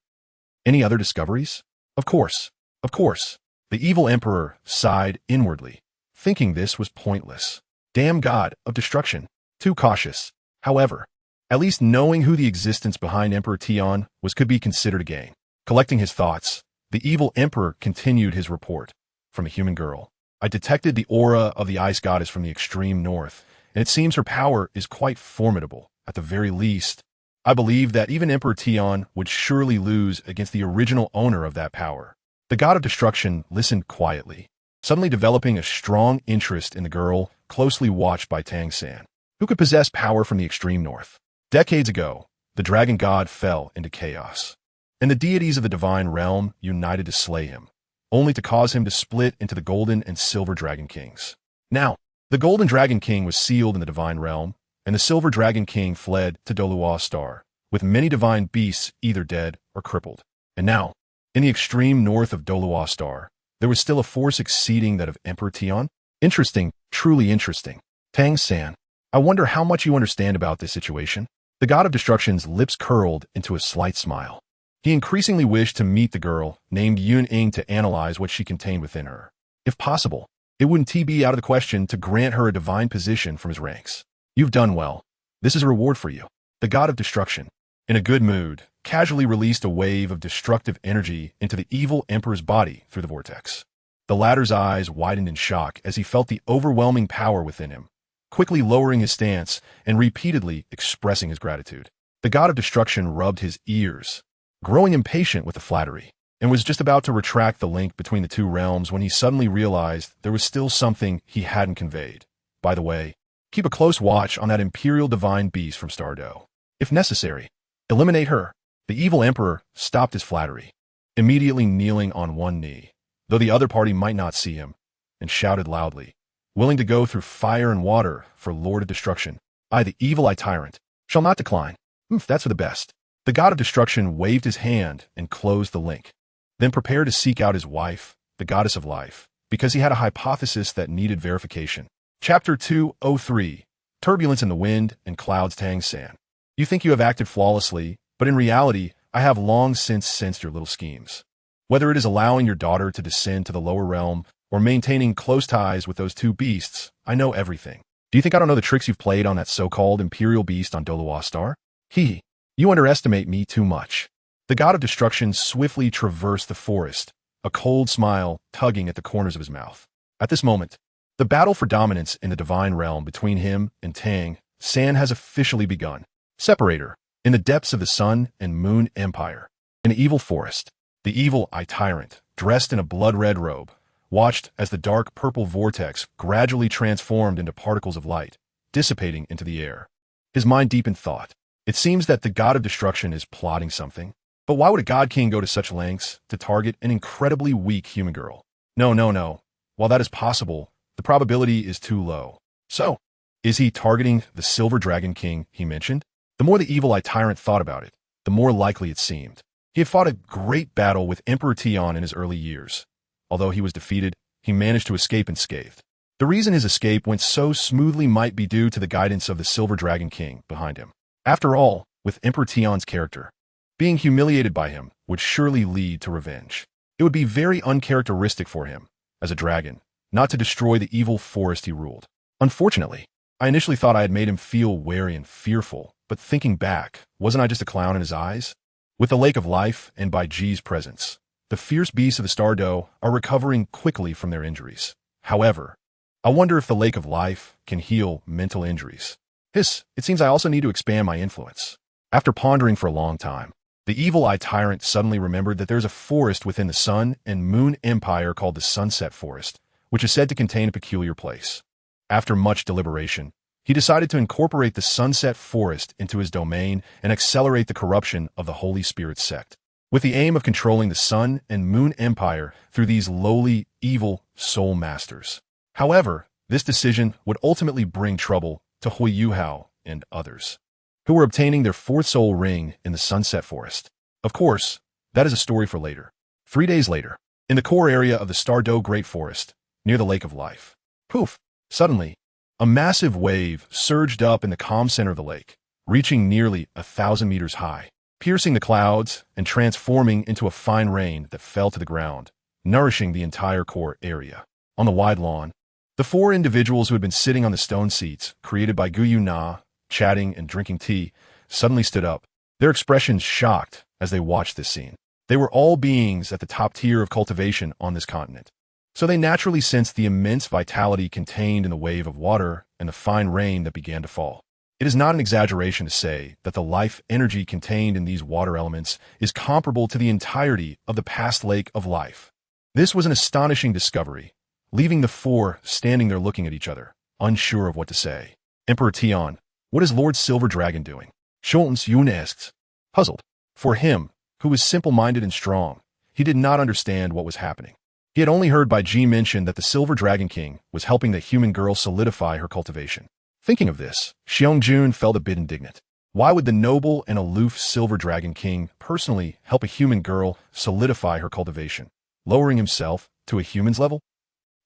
Any other discoveries? Of course. Of course. The evil emperor sighed inwardly, thinking this was pointless. Damn god of destruction. Too cautious. However, at least knowing who the existence behind Emperor Tian was could be considered a gain. Collecting his thoughts, the evil emperor continued his report. From a human girl, I detected the aura of the ice goddess from the extreme north, and it seems her power is quite formidable. At the very least, I believe that even Emperor Tian would surely lose against the original owner of that power. The god of destruction listened quietly, suddenly developing a strong interest in the girl closely watched by Tang San. Who could possess power from the extreme north? Decades ago, the dragon god fell into chaos, and the deities of the divine realm united to slay him, only to cause him to split into the golden and silver dragon kings. Now, the golden dragon king was sealed in the divine realm, and the silver dragon king fled to Douluo II, with many divine beasts either dead or crippled. And now, in the extreme north of Douluo II, there was still a force exceeding that of Emperor Tian. Interesting, truly interesting. Tang-san, I wonder how much you understand about this situation. The god of destruction's lips curled into a slight smile. He increasingly wished to meet the girl named Yun Ying to analyze what she contained within her. If possible, it wouldn't be out of the question to grant her a divine position from his ranks. You've done well. This is a reward for you. The god of destruction, in a good mood, casually released a wave of destructive energy into the evil emperor's body through the vortex. The latter's eyes widened in shock as he felt the overwhelming power within him, quickly lowering his stance and repeatedly expressing his gratitude. The god of destruction rubbed his ears, growing impatient with the flattery, and was just about to retract the link between the two realms when he suddenly realized there was still something he hadn't conveyed. By the way, keep a close watch on that imperial divine beast from Douluo. If necessary, eliminate her. The evil emperor stopped his flattery, immediately kneeling on one knee, though the other party might not see him, and shouted loudly, willing to go through fire and water for Lord of Destruction. I, the evil tyrant, shall not decline. That's for the best. The god of destruction waved his hand and closed the link, then prepared to seek out his wife, the goddess of life, because he had a hypothesis that needed verification. Chapter 203, Turbulence in the Wind and Clouds. Tang-san, you think you have acted flawlessly, but in reality, I have long since sensed your little schemes. Whether it is allowing your daughter to descend to the lower realm or maintaining close ties with those two beasts, I know everything. Do you think I don't know the tricks you've played on that so-called imperial beast on Douluo II? You underestimate me too much. The god of destruction swiftly traversed the forest, a cold smile tugging at the corners of his mouth. At this moment, the battle for dominance in the divine realm between him and Tang-san has officially begun. Separator, in the depths of the Sun and Moon Empire, an evil forest, the evil tyrant, dressed in a blood-red robe, watched as the dark purple vortex gradually transformed into particles of light, dissipating into the air. His mind deep in thought. It seems that the god of destruction is plotting something. But why would a god king go to such lengths to target an incredibly weak human girl? No. While that is possible, the probability is too low. So, is he targeting the silver dragon king he mentioned? The more the evil tyrant thought about it, the more likely it seemed. He had fought a great battle with Emperor Tian in his early years. Although he was defeated, he managed to escape unscathed. The reason his escape went so smoothly might be due to the guidance of the silver dragon king behind him. After all, with Emperor Tian's character, being humiliated by him would surely lead to revenge. It would be very uncharacteristic for him, as a dragon, not to destroy the evil forest he ruled. Unfortunately, I initially thought I had made him feel wary and fearful, but thinking back, wasn't I just a clown in his eyes? With the Lake of Life and by Ji's presence, the fierce beasts of the Douluo are recovering quickly from their injuries. However, I wonder if the Lake of Life can heal mental injuries. It seems I also need to expand my influence. After pondering for a long time, the evil tyrant suddenly remembered that there's a forest within the Sun and Moon Empire called the Sunset Forest, which is said to contain a peculiar place. After much deliberation, he decided to incorporate the Sunset Forest into his domain and accelerate the corruption of the Holy Spirit sect, with the aim of controlling the Sun and Moon Empire through these lowly, evil soul masters. However, this decision would ultimately bring trouble to Huiyuhao and others, who were obtaining their fourth soul ring in the Sunset Forest. Of course, that is a story for later. 3 days later, in the core area of the Douluo Great Forest, near the Lake of Life, poof, suddenly, a massive wave surged up in the calm center of the lake, reaching nearly 1,000 meters high, piercing the clouds and transforming into a fine rain that fell to the ground, nourishing the entire core area. On the wide lawn, the 4 individuals who had been sitting on the stone seats, created by Guyu Na, chatting and drinking tea, suddenly stood up, their expressions shocked as they watched this scene. They were all beings at the top tier of cultivation on this continent, so they naturally sensed the immense vitality contained in the wave of water and the fine rain that began to fall. It is not an exaggeration to say that the life energy contained in these water elements is comparable to the entirety of the past Lake of Life. This was an astonishing discovery, leaving the 4 standing there looking at each other, unsure of what to say. Emperor Tian, what is Lord Silver Dragon doing? Schultz Yun asks, puzzled. For him, who was simple-minded and strong, he did not understand what was happening. He had only heard Bai Ji mention that the Silver Dragon King was helping the human girl solidify her cultivation. Thinking of this, Xiong-jun felt a bit indignant. Why would the noble and aloof Silver Dragon King personally help a human girl solidify her cultivation, lowering himself to a human's level?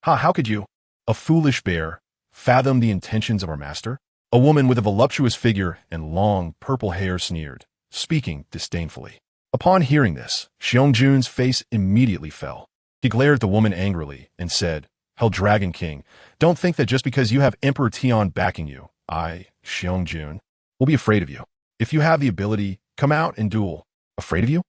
How could you, a foolish bear, fathom the intentions of our master? A woman with a voluptuous figure and long, purple hair sneered, speaking disdainfully. Upon hearing this, Xiong-jun's face immediately fell. He glared at the woman angrily and said, Hell Dragon King, don't think that just because you have Emperor Tian backing you, I, Xiong-jun, will be afraid of you. If you have the ability, come out and duel. Afraid of you?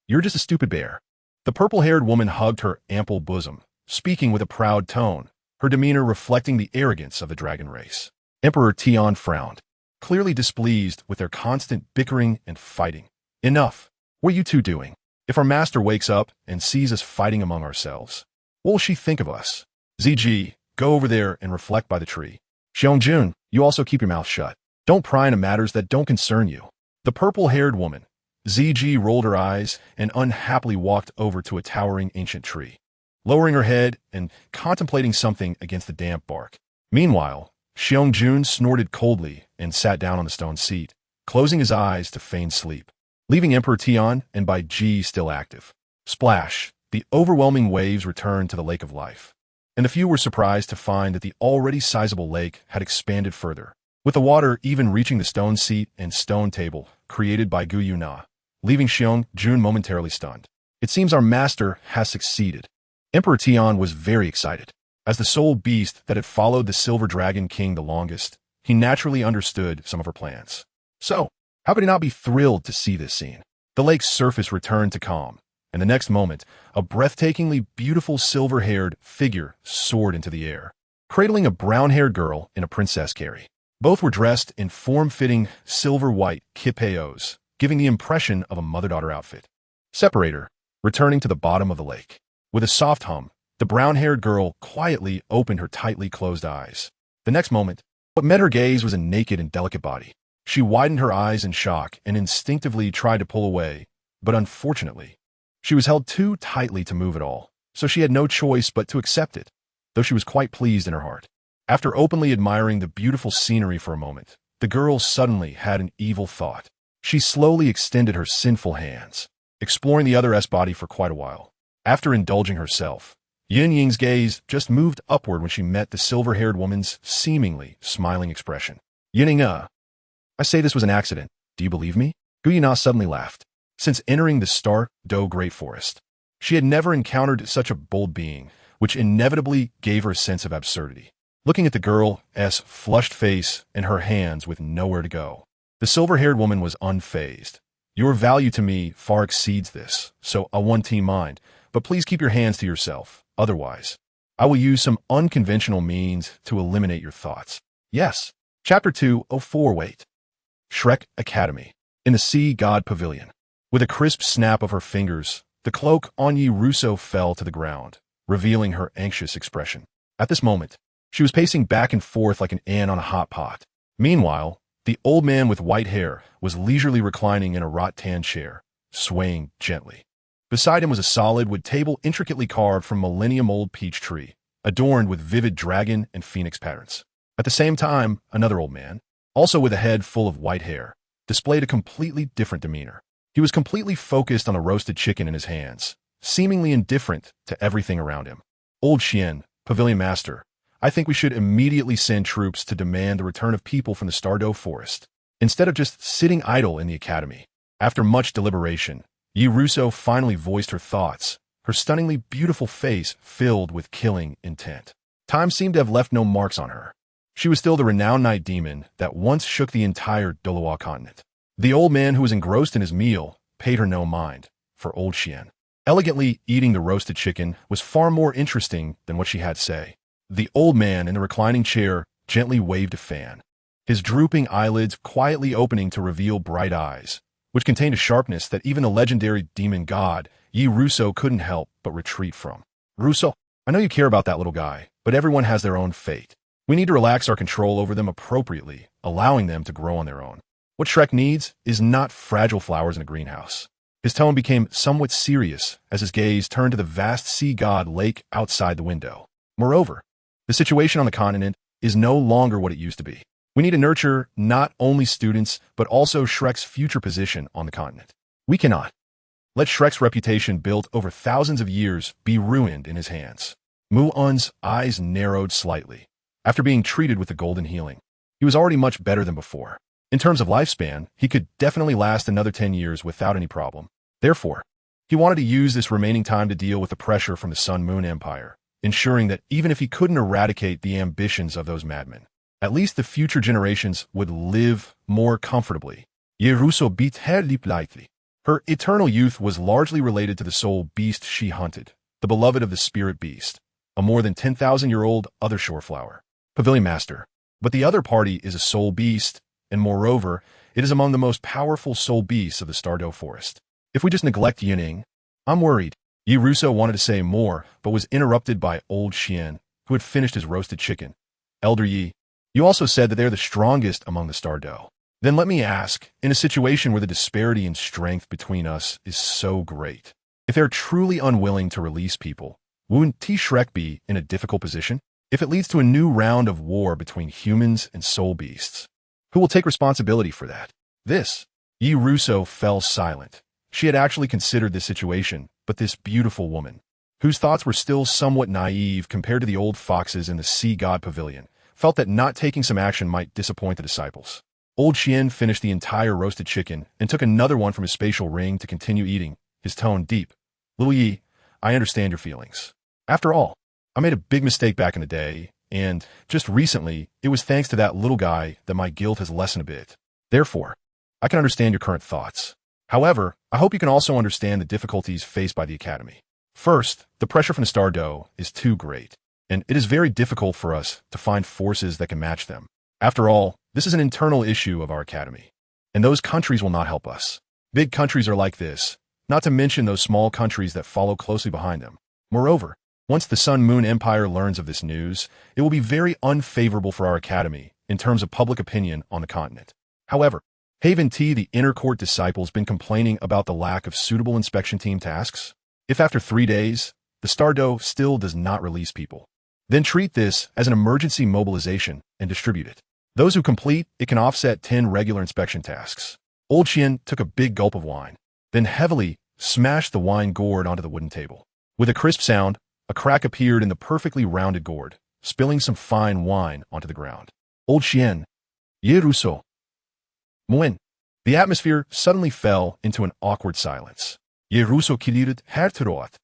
You're just a stupid bear. The purple-haired woman hugged her ample bosom, speaking with a proud tone, her demeanor reflecting the arrogance of the dragon race. Emperor Tian frowned, clearly displeased with their constant bickering and fighting. Enough. What are you two doing? If our master wakes up and sees us fighting among ourselves, what will she think of us? ZG, go over there and reflect by the tree. Xiong-jun, you also keep your mouth shut. Don't pry into matters that don't concern you. The purple-haired woman, ZG, rolled her eyes and unhappily walked over to a towering ancient tree, lowering her head and contemplating something against the damp bark. Meanwhile, Xiong-jun snorted coldly and sat down on the stone seat, closing his eyes to feign sleep, leaving Emperor Tian and Bai Ji still active. Splash! The overwhelming waves returned to the Lake of Life, and the few were surprised to find that the already sizable lake had expanded further, with the water even reaching the stone seat and stone table created by Gu Yuna, leaving Xiong-jun momentarily stunned. It seems our master has succeeded. Emperor Tian was very excited. As the sole beast that had followed the Silver Dragon King the longest, he naturally understood some of her plans. So, how could he not be thrilled to see this scene? The lake's surface returned to calm, and the next moment, a breathtakingly beautiful silver-haired figure soared into the air, cradling a brown-haired girl in a princess carry. Both were dressed in form-fitting silver-white kipeos, giving the impression of a mother-daughter outfit. Separator, returning to the bottom of the lake. With a soft hum, the brown-haired girl quietly opened her tightly closed eyes. The next moment, what met her gaze was a naked and delicate body. She widened her eyes in shock and instinctively tried to pull away, but unfortunately, she was held too tightly to move at all, so she had no choice but to accept it, though she was quite pleased in her heart. After openly admiring the beautiful scenery for a moment, the girl suddenly had an evil thought. She slowly extended her sinful hands, exploring the other body for quite a while. After indulging herself, Yun Ying's gaze just moved upward when she met the silver-haired woman's seemingly smiling expression. Yun Ying, I say this was an accident. Do you believe me? Gu Yuna suddenly laughed. Since entering the Douluo Great Forest, she had never encountered such a bold being, which inevitably gave her a sense of absurdity. Looking at the girl's flushed face and her hands with nowhere to go, the silver-haired woman was unfazed. Your value to me far exceeds this, so I want to mind, but please keep your hands to yourself. Otherwise, I will use some unconventional means to eliminate your thoughts. Yes. Chapter 204. Wait. Shrek Academy. In the Sea God Pavilion. With a crisp snap of her fingers, the cloak on Yi Russo fell to the ground, revealing her anxious expression. At this moment, she was pacing back and forth like an ant on a hot pot. Meanwhile, the old man with white hair was leisurely reclining in a rattan chair, swaying gently. Beside him was a solid wood table intricately carved from millennium-old peach tree, adorned with vivid dragon and phoenix patterns. At the same time, another old man, also with a head full of white hair, displayed a completely different demeanor. He was completely focused on a roasted chicken in his hands, seemingly indifferent to everything around him. Old Xian, Pavilion Master, I think we should immediately send troops to demand the return of people from the Douluo Forest, instead of just sitting idle in the academy. After much deliberation, Yi Russo finally voiced her thoughts, her stunningly beautiful face filled with killing intent. Time seemed to have left no marks on her. She was still the renowned night demon that once shook the entire Douluo continent. The old man who was engrossed in his meal paid her no mind, for old Xian, elegantly eating the roasted chicken, was far more interesting than what she had to say. The old man in the reclining chair gently waved a fan, his drooping eyelids quietly opening to reveal bright eyes, which contained a sharpness that even the legendary demon god Yi Russo couldn't help but retreat from. Russo, I know you care about that little guy, but everyone has their own fate. We need to relax our control over them appropriately, allowing them to grow on their own. What Shrek needs is not fragile flowers in a greenhouse. His tone became somewhat serious as his gaze turned to the vast sea god lake outside the window. Moreover, the situation on the continent is no longer what it used to be. We need to nurture not only students, but also Shrek's future position on the continent. We cannot let Shrek's reputation built over thousands of years be ruined in his hands. Mu-Un's eyes narrowed slightly. After being treated with the golden healing, he was already much better than before. In terms of lifespan, he could definitely last another 10 years without any problem. Therefore, he wanted to use this remaining time to deal with the pressure from the Sun-Moon Empire, ensuring that even if he couldn't eradicate the ambitions of those madmen, at least the future generations would live more comfortably. Yeruso beat her lip lightly. Her eternal youth was largely related to the soul beast she hunted, the beloved of the spirit beast, a more than 10,000-year-old other shore flower. Pavilion Master. But the other party is a soul beast, and moreover, it is among the most powerful soul beasts of the Douluo forest. If we just neglect Yun Ying, I'm worried. Yi Russo wanted to say more, but was interrupted by old Xian, who had finished his roasted chicken. Elder Yi, you also said that they're the strongest among the Douluo. Then let me ask, in a situation where the disparity in strength between us is so great, if they're truly unwilling to release people, won't Shrek be in a difficult position? If it leads to a new round of war between humans and soul beasts, who will take responsibility for that? This. Yi Russo fell silent. She had actually considered this situation, but this beautiful woman, whose thoughts were still somewhat naive compared to the old foxes in the Sea God Pavilion, felt that not taking some action might disappoint the disciples. Old Xian finished the entire roasted chicken and took another one from his spatial ring to continue eating, his tone deep. Little Yi, I understand your feelings. After all, I made a big mistake back in the day, and just recently, it was thanks to that little guy that my guilt has lessened a bit. Therefore, I can understand your current thoughts. However, I hope you can also understand the difficulties faced by the Academy. First, the pressure from the Douluo is too great, and it is very difficult for us to find forces that can match them. After all, this is an internal issue of our Academy, and those countries will not help us. Big countries are like this, not to mention those small countries that follow closely behind them. Moreover, once the Sun-Moon Empire learns of this news, it will be very unfavorable for our Academy in terms of public opinion on the continent. However, haven't the inner court disciples been complaining about the lack of suitable inspection team tasks? If after 3 days, the Douluo still does not release people, then treat this as an emergency mobilization and distribute it. Those who complete it can offset 10 regular inspection tasks. Old Qian took a big gulp of wine, then heavily smashed the wine gourd onto the wooden table. With a crisp sound, a crack appeared in the perfectly rounded gourd, spilling some fine wine onto the ground. Old Xian. Yeruso. Muen. The atmosphere suddenly fell into an awkward silence. Yeruso kilirit herteroat.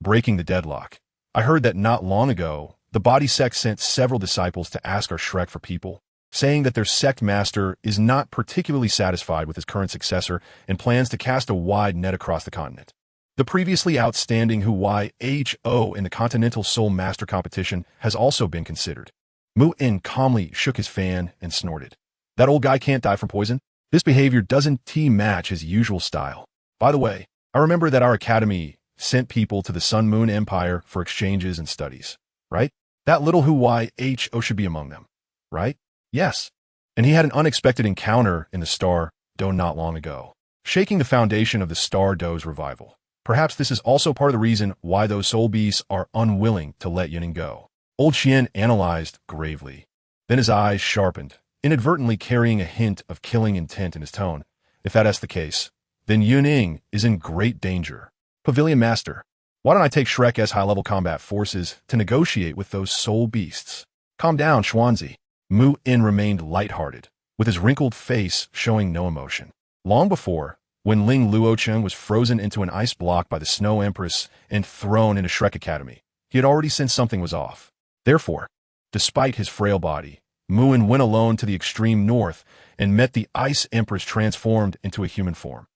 Breaking the deadlock. I heard that not long ago, the body sect sent several disciples to ask our Shrek for people, saying that their sect master is not particularly satisfied with his current successor and plans to cast a wide net across the continent. The previously outstanding Yun in the Continental Soul Master competition has also been considered. Mu-In calmly shook his fan and snorted. That old guy can't die from poison? This behavior doesn't match his usual style. By the way, I remember that our academy sent people to the Sun-Moon Empire for exchanges and studies, right? That little Yun should be among them, right? Yes. And he had an unexpected encounter in the Douluo not long ago, shaking the foundation of the Douluo's revival. Perhaps this is also part of the reason why those soul beasts are unwilling to let Yun Ying go. Old Xian analyzed gravely. Then his eyes sharpened, inadvertently carrying a hint of killing intent in his tone. If that is the case, then Yun Ying is in great danger. Pavilion Master, why don't I take Shrek as high-level combat forces to negotiate with those soul beasts? Calm down, Xuanzi. Mu-In remained lighthearted, with his wrinkled face showing no emotion. Long before, when Ling Luocheng was frozen into an ice block by the Snow Empress and thrown into Shrek Academy, he had already sensed something was off. Therefore, despite his frail body, Mu-In went alone to the extreme north and met the Ice Empress transformed into a human form,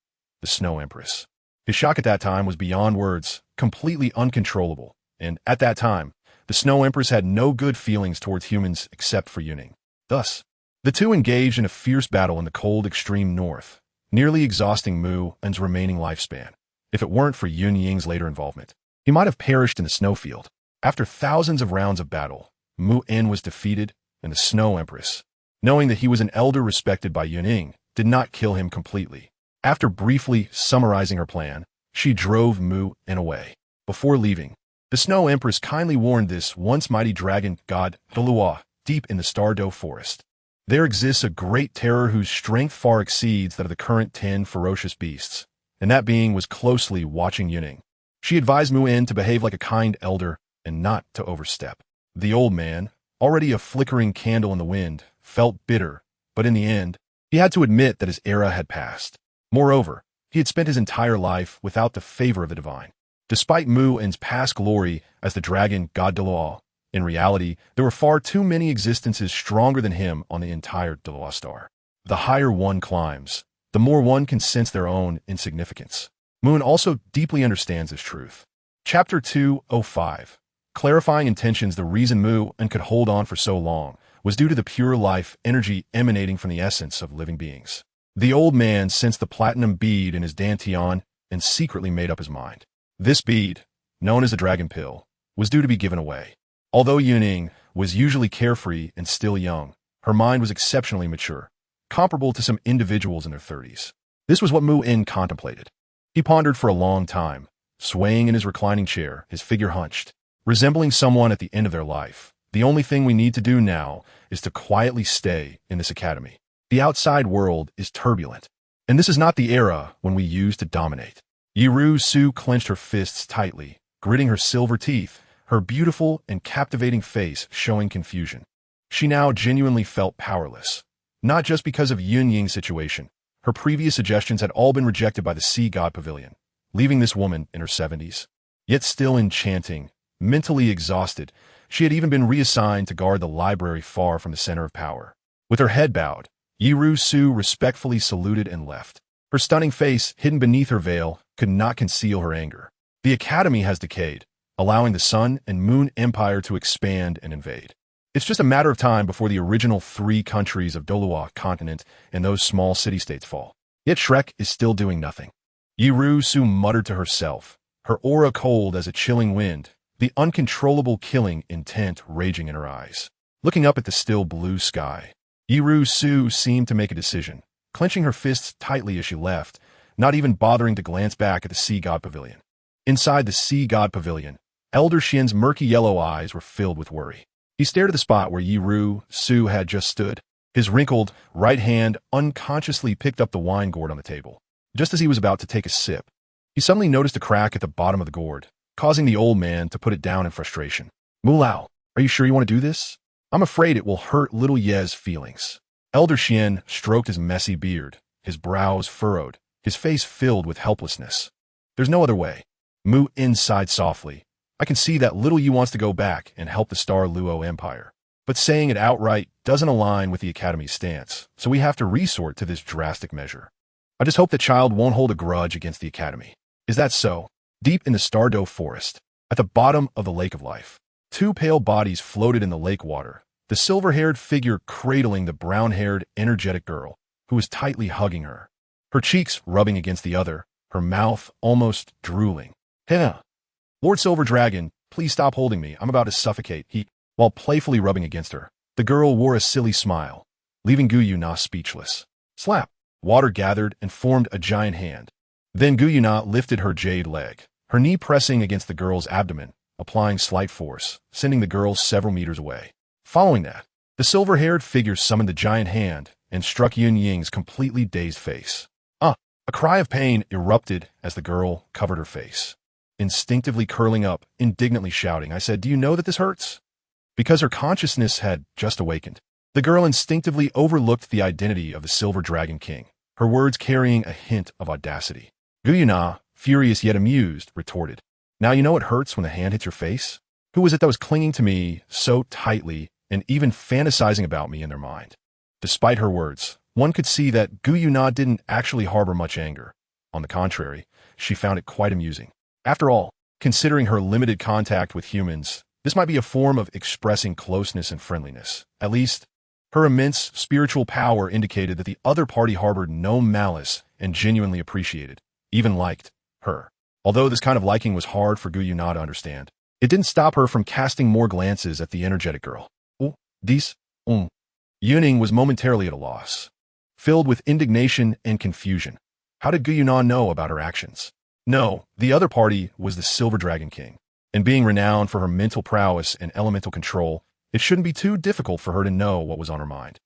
the Snow Empress. His shock at that time was beyond words, completely uncontrollable, and at that time, the Snow Empress had no good feelings towards humans except for Yun Ying. Thus, the two engaged in a fierce battle in the cold extreme north, nearly exhausting Mu-In's remaining lifespan. If it weren't for Yun Ying's later involvement, he might have perished in the snowfield. After thousands of rounds of battle, Mu-In was defeated, and the Snow Empress, knowing that he was an elder respected by Yun Ying, did not kill him completely. After briefly summarizing her plan, she drove Mu In away. Before leaving, the Snow Empress kindly warned this once mighty dragon god, Douluo, deep in the Douluo forest. There exists a great terror whose strength far exceeds that of the current 10 ferocious beasts, and that being was closely watching Yun Ying. She advised Mu In to behave like a kind elder and not to overstep. The old man, already a flickering candle in the wind, felt bitter, but in the end, he had to admit that his era had passed. Moreover, he had spent his entire life without the favor of the divine. Despite Mu In's past glory as the dragon god Douluo, in reality, there were far too many existences stronger than him on the entire Douluo star. The higher one climbs, the more one can sense their own insignificance. Mu In also deeply understands this truth. Chapter 205. Clarifying intentions. The reason Mu In could hold on for so long was due to the pure life energy emanating from the essence of living beings. The old man sensed the platinum bead in his dantian and secretly made up his mind. This bead, known as the dragon pill, was due to be given away. Although Yun Ying was usually carefree and still young, her mind was exceptionally mature, comparable to some individuals in their 30s. This was what Mu In contemplated. He pondered for a long time, swaying in his reclining chair, his figure hunched, resembling someone at the end of their life. The only thing we need to do now is to quietly stay in this academy. The outside world is turbulent, and this is not the era when we use to dominate. Yiru clenched her fists tightly, gritting her silver teeth, her beautiful and captivating face showing confusion. She now genuinely felt powerless, not just because of Yun Ying's situation. Her previous suggestions had all been rejected by the Sea God Pavilion, leaving this woman in her 70s. Yet still enchanting, mentally exhausted, she had even been reassigned to guard the library far from the center of power. With her head bowed, Yiru respectfully saluted and left. Her stunning face, hidden beneath her veil, could not conceal her anger. The academy has decayed, allowing the Sun and Moon Empire to expand and invade. It's just a matter of time before the original 3 countries of Douluo continent and those small city-states fall. Yet Shrek is still doing nothing. Yiru muttered to herself, her aura cold as a chilling wind, the uncontrollable killing intent raging in her eyes. Looking up at the still blue sky, Yiru seemed to make a decision, clenching her fists tightly as she left, not even bothering to glance back at the Sea God Pavilion. Inside the Sea God Pavilion, Elder Xian's murky yellow eyes were filled with worry. He stared at the spot where Yiru had just stood. His wrinkled right hand unconsciously picked up the wine gourd on the table. Just as he was about to take a sip, he suddenly noticed a crack at the bottom of the gourd, causing the old man to put it down in frustration. "Mulao, are you sure you want to do this? I'm afraid it will hurt little Ye's feelings." Elder Xian stroked his messy beard, his brows furrowed, his face filled with helplessness. "There's no other way." Mu In sighed softly. "I can see that little Yi wants to go back and help the Douluo Empire. But saying it outright doesn't align with the Academy's stance, so we have to resort to this drastic measure. I just hope the child won't hold a grudge against the Academy." "Is that so?" Deep in the Douluo forest, at the bottom of the Lake of Life, 2 pale bodies floated in the lake water, the silver-haired figure cradling the brown-haired, energetic girl, who was tightly hugging her, her cheeks rubbing against the other, her mouth almost drooling. "Hena! Lord Silver Dragon, please stop holding me. I'm about to suffocate," while playfully rubbing against her. The girl wore a silly smile, leaving Yuna speechless. Slap! Water gathered and formed a giant hand. Then Yuna lifted her jade leg, her knee pressing against the girl's abdomen, applying slight force, sending the girl several meters away. Following that, the silver-haired figure summoned the giant hand and struck Yun Ying's completely dazed face. A cry of pain erupted as the girl covered her face, instinctively curling up, indignantly shouting, "I said, do you know that this hurts?" Because her consciousness had just awakened, the girl instinctively overlooked the identity of the Silver Dragon King, her words carrying a hint of audacity. Yuna, furious yet amused, retorted, "Now you know it hurts when the hand hits your face? Who was it that was clinging to me so tightly and even fantasizing about me in their mind?" Despite her words, one could see that Yuna didn't actually harbor much anger. On the contrary, she found it quite amusing. After all, considering her limited contact with humans, this might be a form of expressing closeness and friendliness. At least, her immense spiritual power indicated that the other party harbored no malice and genuinely appreciated, even liked, her. Although this kind of liking was hard for Yuna to understand, it didn't stop her from casting more glances at the energetic girl. "Oh, these Yun Ying was momentarily at a loss, filled with indignation and confusion. How did Douluo know about her actions? No, the other party was the Silver Dragon King, and being renowned for her mental prowess and elemental control, it shouldn't be too difficult for her to know what was on her mind.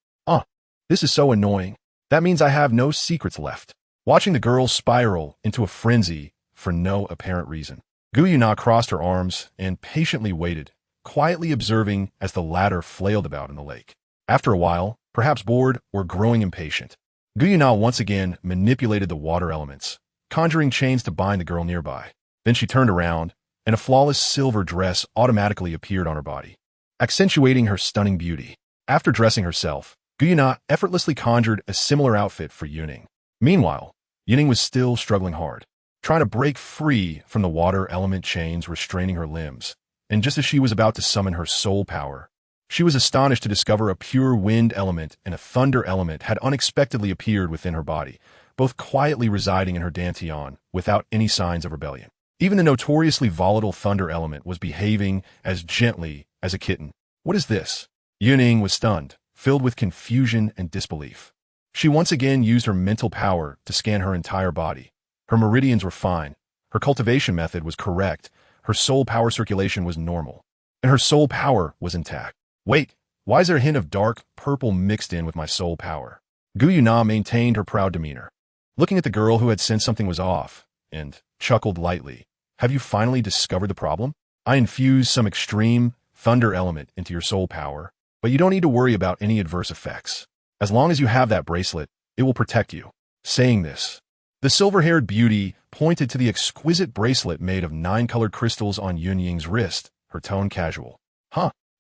This is so annoying. That means I have no secrets left. Watching the girl spiral into a frenzy for no apparent reason, Douluo crossed her arms and patiently waited, quietly observing as the latter flailed about in the lake. After a while, perhaps bored or growing impatient, Douluo once again manipulated the water elements, conjuring chains to bind the girl nearby. Then she turned around, and a flawless silver dress automatically appeared on her body, accentuating her stunning beauty. After dressing herself, Douluo effortlessly conjured a similar outfit for Yun Ying. Meanwhile, Yun Ying was still struggling hard, trying to break free from the water element chains restraining her limbs, and just as she was about to summon her soul power, she was astonished to discover a pure wind element and a thunder element had unexpectedly appeared within her body, both quietly residing in her dantian without any signs of rebellion. Even the notoriously volatile thunder element was behaving as gently as a kitten. What is this? Yun Ying was stunned, filled with confusion and disbelief. She once again used her mental power to scan her entire body. Her meridians were fine, her cultivation method was correct, her soul power circulation was normal, and her soul power was intact. Wait, why is there a hint of dark purple mixed in with my soul power? Douluo maintained her proud demeanor, looking at the girl who had sensed something was off, and chuckled lightly. Have you finally discovered the problem? I infused some extreme thunder element into your soul power, but you don't need to worry about any adverse effects. As long as you have that bracelet, it will protect you. Saying this, the silver-haired beauty pointed to the exquisite bracelet made of 9 colored crystals on Yun Ying's wrist, her tone casual.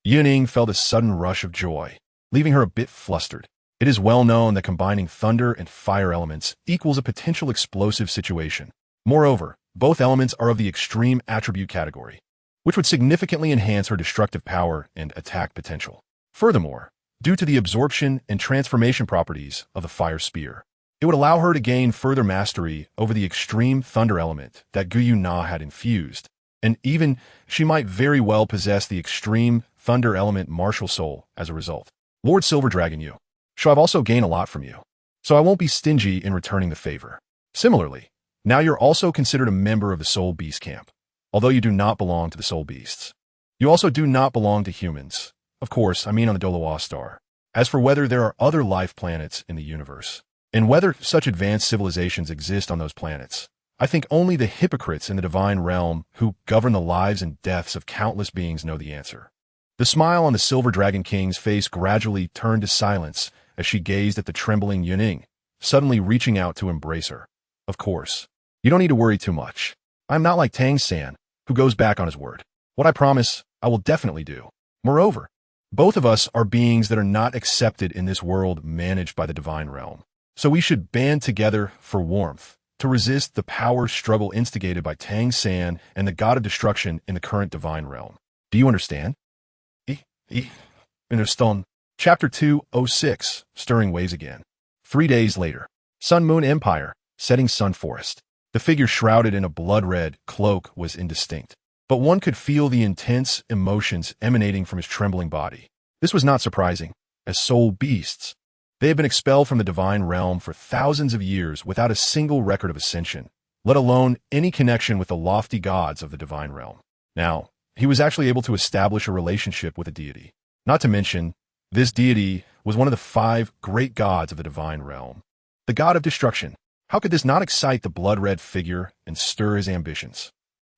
Yun Ying felt a sudden rush of joy, leaving her a bit flustered. It is well known that combining thunder and fire elements equals a potential explosive situation. Moreover, both elements are of the extreme attribute category, which would significantly enhance her destructive power and attack potential. Furthermore, due to the absorption and transformation properties of the fire spear, it would allow her to gain further mastery over the extreme thunder element that Douluo had infused, and even she might very well possess the extreme thunder element martial soul as a result. Lord Silver Dragon, you shall have also gained a lot from you, so I won't be stingy in returning the favor. Similarly, now you're also considered a member of the Soul Beast camp, although you do not belong to the Soul Beasts. You also do not belong to humans. Of course, I mean on the Douluo star. As for whether there are other life planets in the universe, and whether such advanced civilizations exist on those planets, I think only the hypocrites in the divine realm who govern the lives and deaths of countless beings know the answer. The smile on the Silver Dragon King's face gradually turned to silence as she gazed at the trembling Yun Ying, suddenly reaching out to embrace her. Of course, you don't need to worry too much. I'm not like Tang-san, who goes back on his word. What I promise, I will definitely do. Moreover, both of us are beings that are not accepted in this world managed by the divine realm. So we should band together for warmth, to resist the power struggle instigated by Tang-san and the god of destruction in the current divine realm. Do you understand? Understand. Chapter 206, Stirring Waves Again. 3 days later. Sun Moon Empire, setting Sun Forest. The figure shrouded in a blood-red cloak was indistinct, but one could feel the intense emotions emanating from his trembling body. This was not surprising, as soul beasts, they had been expelled from the divine realm for thousands of years without a single record of ascension, let alone any connection with the lofty gods of the divine realm. Now, he was actually able to establish a relationship with a deity. Not to mention, this deity was one of the 5 great gods of the divine realm. The god of destruction. How could this not excite the blood-red figure and stir his ambitions?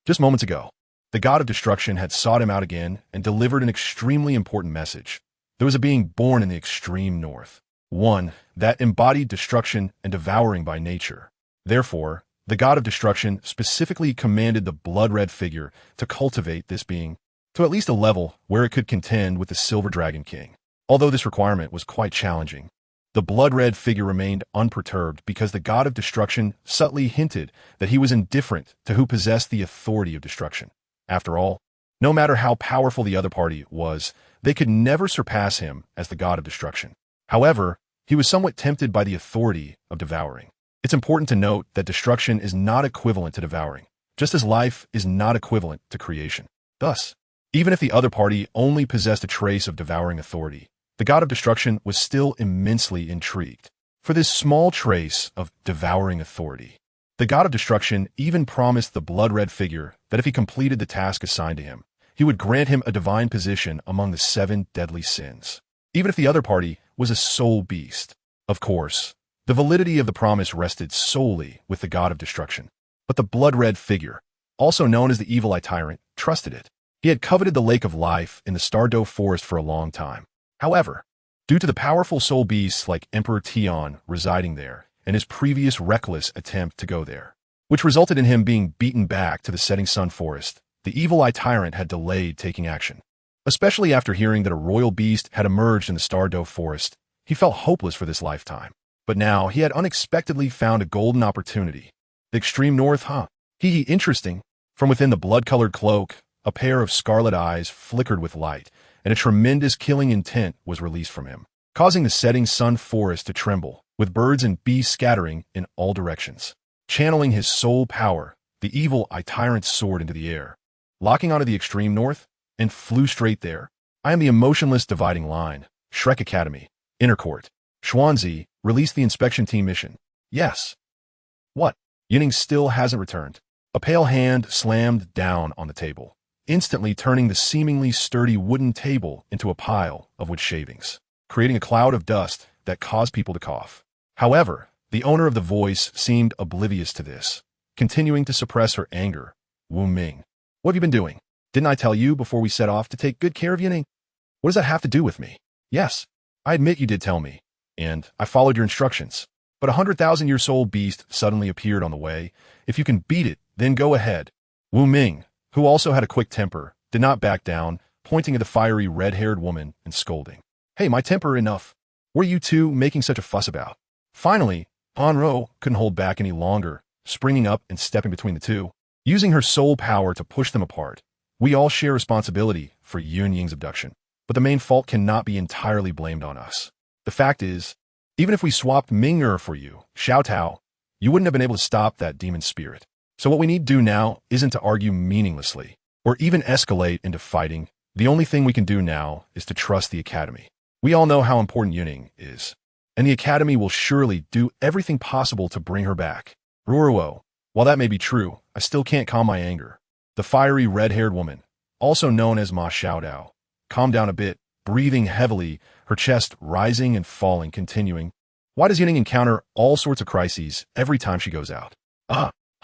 Just moments ago, the god of destruction had sought him out again and delivered an extremely important message. There was a being born in the extreme north, one that embodied destruction and devouring by nature. Therefore, the god of destruction specifically commanded the blood-red figure to cultivate this being to at least a level where it could contend with the Silver Dragon King. Although this requirement was quite challenging, the blood-red figure remained unperturbed because the god of destruction subtly hinted that he was indifferent to who possessed the authority of destruction. After all, no matter how powerful the other party was, they could never surpass him as the god of destruction. However, he was somewhat tempted by the authority of devouring. It's important to note that destruction is not equivalent to devouring, just as life is not equivalent to creation. Thus, even if the other party only possessed a trace of devouring authority, the god of destruction was still immensely intrigued. For this small trace of devouring authority, the god of destruction even promised the blood-red figure that if he completed the task assigned to him, he would grant him a divine position among the 7 deadly sins, even if the other party was a soul beast. Of course, the validity of the promise rested solely with the god of destruction. But the blood-red figure, also known as the evil eye tyrant, trusted it. He had coveted the lake of life in the Douluo forest for a long time. However, due to the powerful soul beasts like Emperor Tian residing there and his previous reckless attempt to go there, which resulted in him being beaten back to the setting sun forest, the evil eye tyrant had delayed taking action. Especially after hearing that a royal beast had emerged in the Douluo forest, he felt hopeless for this lifetime. But now he had unexpectedly found a golden opportunity. The extreme north, huh? Interesting. From within the blood-colored cloak, a pair of scarlet eyes flickered with light, and a tremendous killing intent was released from him, causing the setting sun forest to tremble, with birds and bees scattering in all directions. Channeling his soul power, the evil eye tyrant soared into the air, locking onto the extreme north, and flew straight there. I am the emotionless dividing line. Shrek Academy. Inner Court. Xuanzi, release the inspection team mission. Yes. What? Yun Ying still hasn't returned. A pale hand slammed down on the table, instantly turning the seemingly sturdy wooden table into a pile of wood shavings, creating a cloud of dust that caused people to cough. However, the owner of the voice seemed oblivious to this, continuing to suppress her anger. Wu Ming, what have you been doing? Didn't I tell you before we set off to take good care of Yun Ying? What does that have to do with me? Yes, I admit you did tell me, and I followed your instructions. But 100,000-year soul beast suddenly appeared on the way. If you can beat it, then go ahead. Wu Ming, who also had a quick temper, did not back down, pointing at the fiery red-haired woman and scolding. Hey, my temper enough. What are you two making such a fuss about? Finally, Hanro couldn't hold back any longer, springing up and stepping between the two, using her soul power to push them apart. We all share responsibility for Yun Ying's abduction, but the main fault cannot be entirely blamed on us. The fact is, even if we swapped Ming-Er for you, Xiao Tao, you wouldn't have been able to stop that demon spirit. So what we need to do now isn't to argue meaninglessly, or even escalate into fighting. The only thing we can do now is to trust the Academy. We all know how important Yun Ying is, and the Academy will surely do everything possible to bring her back. Douluo, while that may be true, I still can't calm my anger. The fiery red-haired woman, also known as Ma Xiaodao, calmed down a bit, breathing heavily, her chest rising and falling, continuing. Why does Yun Ying encounter all sorts of crises every time she goes out?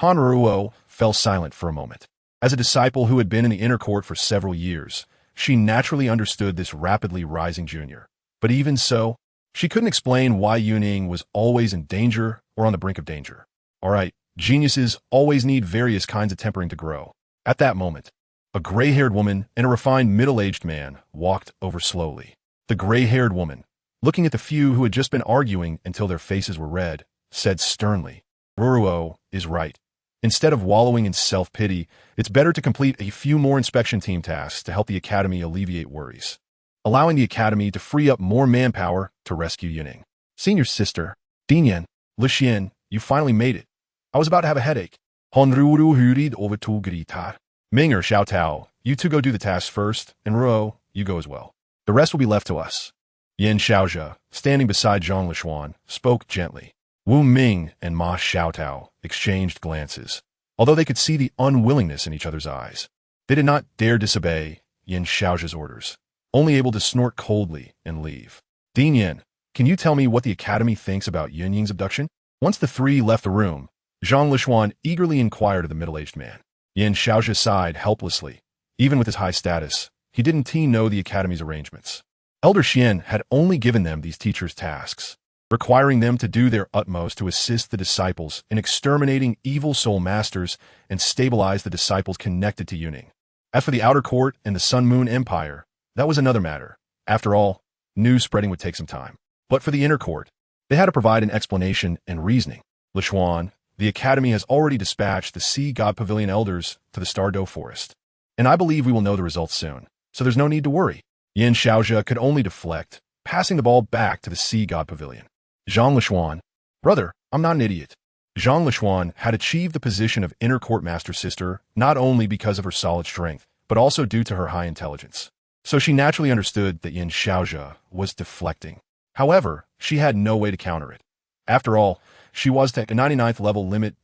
Hanruo fell silent for a moment. As a disciple who had been in the inner court for several years, she naturally understood this rapidly rising junior. But even so, she couldn't explain why Yun Ying was always in danger or on the brink of danger. All right, geniuses always need various kinds of tempering to grow. At that moment, a gray-haired woman and a refined middle-aged man walked over slowly. The gray-haired woman, looking at the few who had just been arguing until their faces were red, said sternly, Douluo is right. Instead of wallowing in self-pity, it's better to complete a few more inspection team tasks to help the Academy alleviate worries, allowing the Academy to free up more manpower to rescue Yun Ying. Senior sister, Dinyan, Lixian, you finally made it. I was about to have a headache. Honruru hurid over to gritar. Ming-Er, Xiao Tao, you two go do the tasks first, and Ruo, you go as well. The rest will be left to us. Yin Xiaozhe, standing beside Zhang Lishuan, spoke gently. Wu Ming and Ma Xiaotao exchanged glances, although they could see the unwillingness in each other's eyes. They did not dare disobey Yin Xiaozhe's orders, only able to snort coldly and leave. Din Yin, can you tell me what the Academy thinks about Yun Ying's abduction? Once the three left the room, Zhang Lishuan eagerly inquired of the middle-aged man. Yin Xiaozhe sighed helplessly. Even with his high status, he didn't know the Academy's arrangements. Elder Xian had only given them these teachers' tasks, requiring them to do their utmost to assist the disciples in exterminating evil soul masters and stabilize the disciples connected to Yun Ying. As for the outer court and the Sun Moon Empire, that was another matter. After all, news spreading would take some time. But for the inner court, they had to provide an explanation and reasoning. Lishuan, the Academy has already dispatched the Sea God Pavilion elders to the Douluo forest, and I believe we will know the results soon, so there's no need to worry. Yin Xiaozhe could only deflect, passing the ball back to the Sea God Pavilion. Zhang Lishuan, brother, I'm not an idiot. Zhang Lishuan had achieved the position of inner court master sister not only because of her solid strength, but also due to her high intelligence. so she naturally understood that Yin-Xiaozhe was deflecting. However, she had no way to counter it. After all, she was at the 99th level limit,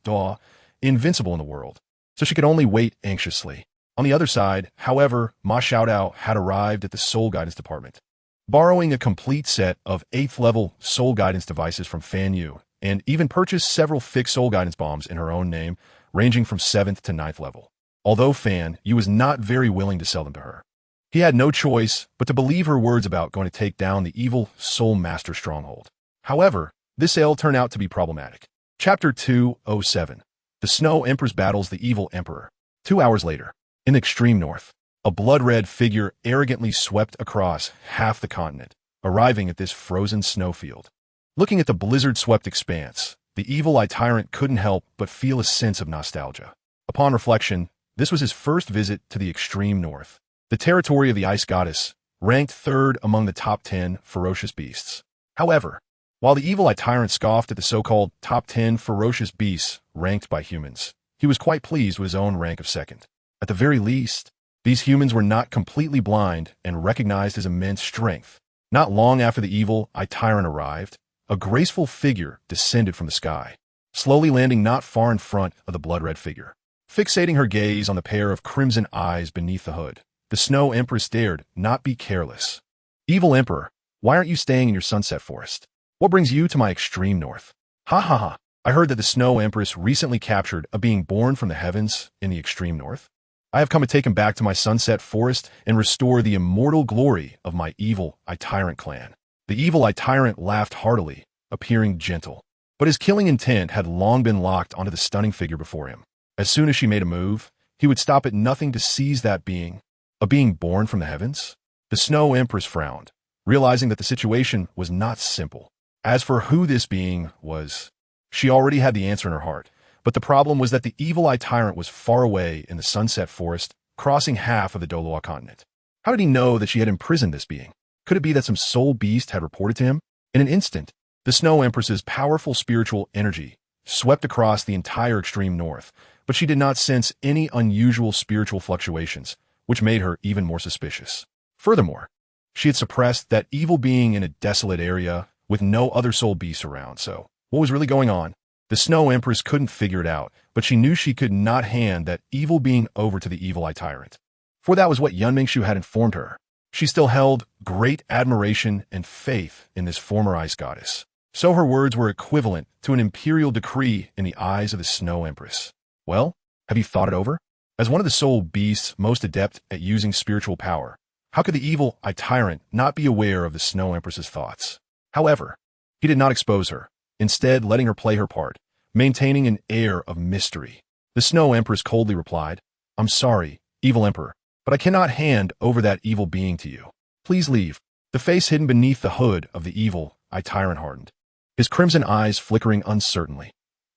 invincible in the world, so she could only wait anxiously. On the other side, however, Ma Xiaodao had arrived at the Soul Guidance Department, borrowing a complete set of 8th level Soul Guidance devices from Fan Yu, and even purchased several fixed Soul Guidance bombs in her own name, ranging from 7th to 9th level. Although Fan Yu was not very willing to sell them to her, he had no choice but to believe her words about going to take down the evil Soul Master stronghold. However, this sale turned out to be problematic. Chapter 207. The Snow Empress battles the evil emperor. 2 hours later, in the extreme north, a blood-red figure arrogantly swept across half the continent, arriving at this frozen snowfield. Looking at the blizzard-swept expanse, the evil tyrant couldn't help but feel a sense of nostalgia. Upon reflection, this was his first visit to the extreme north, the territory of the ice goddess, ranked 3rd among the top 10 ferocious beasts. However, while the evil tyrant scoffed at the so-called top 10 ferocious beasts ranked by humans, he was quite pleased with his own rank of 2nd. At the very least, these humans were not completely blind and recognized his immense strength. Not long after the evil tyrant arrived, a graceful figure descended from the sky, slowly landing not far in front of the blood-red figure. Fixating her gaze on the pair of crimson eyes beneath the hood, the Snow Empress dared not be careless. Evil Emperor, why aren't you staying in your sunset forest? What brings you to my extreme north? Ha ha ha. I heard that the Snow Empress recently captured a being born from the heavens in the extreme north. I have come to take him back to my sunset forest and restore the immortal glory of my evil tyrant clan. The evil tyrant laughed heartily, appearing gentle. But his killing intent had long been locked onto the stunning figure before him. As soon as she made a move, he would stop at nothing to seize that being. A being born from the heavens? The Snow Empress frowned, realizing that the situation was not simple. As for who this being was, she already had the answer in her heart. But the problem was that the evil tyrant was far away in the sunset forest, crossing half of the Douluo continent. How did he know that she had imprisoned this being? Could it be that some soul beast had reported to him? In an instant, the Snow Empress's powerful spiritual energy swept across the entire extreme north, but she did not sense any unusual spiritual fluctuations, which made her even more suspicious. Furthermore, she had suppressed that evil being in a desolate area with no other soul beasts around, so what was really going on? The Snow Empress couldn't figure it out, but she knew she could not hand that evil being over to the evil tyrant. For that was what Yun Mingxiu had informed her. She still held great admiration and faith in this former ice goddess. So her words were equivalent to an imperial decree in the eyes of the Snow Empress. Well, have you thought it over? As one of the soul beasts most adept at using spiritual power, how could the evil tyrant not be aware of the Snow Empress's thoughts? However, he did not expose her, instead letting her play her part, maintaining an air of mystery. The Snow Empress coldly replied, I'm sorry, evil emperor, but I cannot hand over that evil being to you. Please leave. The face hidden beneath the hood of the evil tyrant hardened, his crimson eyes flickering uncertainly.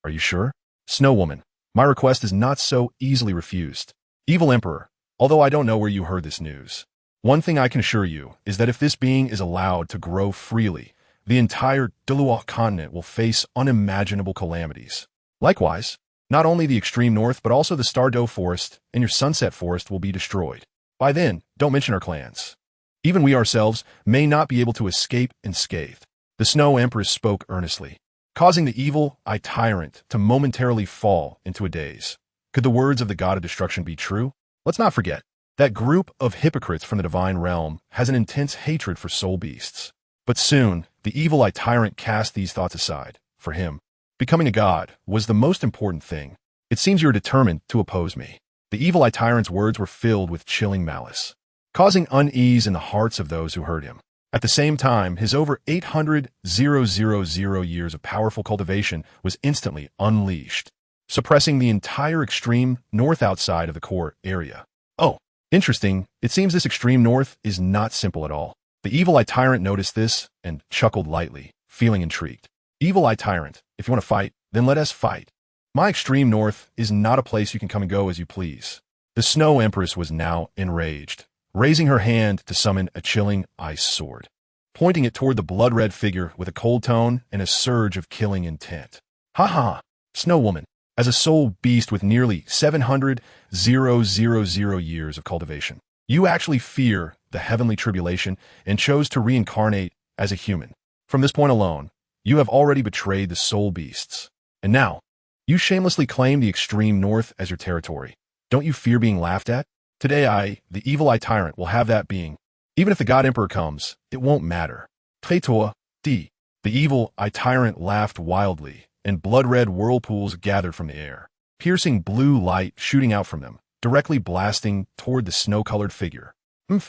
Are you sure? Snow Woman, my request is not so easily refused. Evil emperor, although I don't know where you heard this news, one thing I can assure you is that if this being is allowed to grow freely, the entire Douluo continent will face unimaginable calamities. Likewise, not only the extreme north but also the Stardow forest and your sunset forest will be destroyed. By then, don't mention our clans. Even we ourselves may not be able to escape unscathed. The Snow Empress spoke earnestly, causing the evil tyrant to momentarily fall into a daze. Could the words of the god of destruction be true? Let's not forget, that group of hypocrites from the divine realm has an intense hatred for soul beasts. But soon, the evil tyrant cast these thoughts aside. For him, becoming a god was the most important thing. It seems you're determined to oppose me. The evil tyrant's words were filled with chilling malice, causing unease in the hearts of those who heard him. At the same time, his over 800,000 years of powerful cultivation was instantly unleashed, suppressing the entire extreme north outside of the core area. Oh, interesting. It seems this extreme north is not simple at all. The evil tyrant noticed this and chuckled lightly, feeling intrigued. Evil tyrant, if you want to fight, then let us fight. My extreme north is not a place you can come and go as you please. The Snow Empress was now enraged, raising her hand to summon a chilling ice sword, pointing it toward the blood-red figure with a cold tone and a surge of killing intent. Ha ha, Snow Woman, as a soul beast with nearly 700,000 years of cultivation, You actually fear the heavenly tribulation and chose to reincarnate as a human. From this point alone, you have already betrayed the soul beasts. And now, you shamelessly claim the extreme north as your territory. Don't you fear being laughed at? Today the evil eye tyrant, will have that being. Even if the God Emperor comes, it won't matter. Touluo II. The evil eye tyrant laughed wildly, and blood-red whirlpools gathered from the air, piercing blue light shooting out from them, directly blasting toward the snow-colored figure.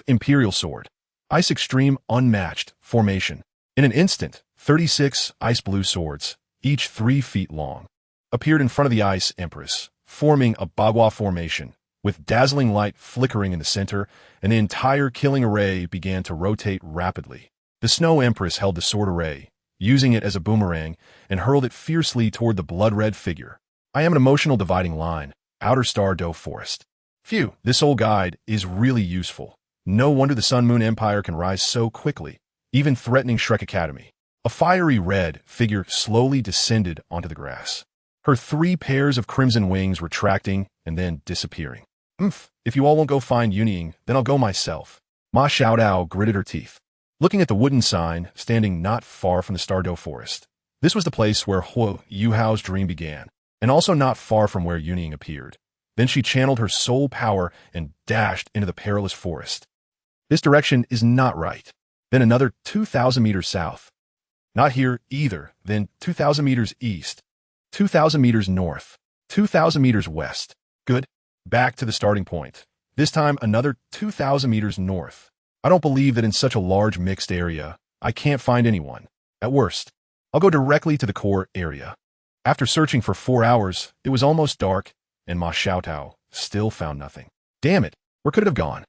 Imperial sword. Ice extreme unmatched formation. In an instant, 36 ice blue swords, each 3 feet long, appeared in front of the ice empress, forming a bagua formation, with dazzling light flickering in the center, and the entire killing array began to rotate rapidly. The snow empress held the sword array, using it as a boomerang, and hurled it fiercely toward the blood-red figure. I am an emotional dividing line. Outer Star Doe Forest. Phew, this old guide is really useful. No wonder the Sun Moon Empire can rise so quickly, even threatening Shrek Academy. A fiery red figure slowly descended onto the grass, her 3 pairs of crimson wings retracting and then disappearing. If you all won't go find Yun Ying, then I'll go myself. Ma Xiaodao gritted her teeth, looking at the wooden sign standing not far from the Stardow Forest. This was the place where Huo Yuhao's dream began, and also not far from where Yun Ying appeared. Then she channeled her soul power and dashed into the perilous forest. This direction is not right. Then another 2,000 meters south. Not here either. Then 2,000 meters east, 2,000 meters north, 2,000 meters west. Good. Back to the starting point. This time another 2,000 meters north. I don't believe that in such a large mixed area, I can't find anyone. At worst, I'll go directly to the core area. After searching for 4 hours, it was almost dark, and Ma Xiaotao still found nothing. Damn it, where could it have gone?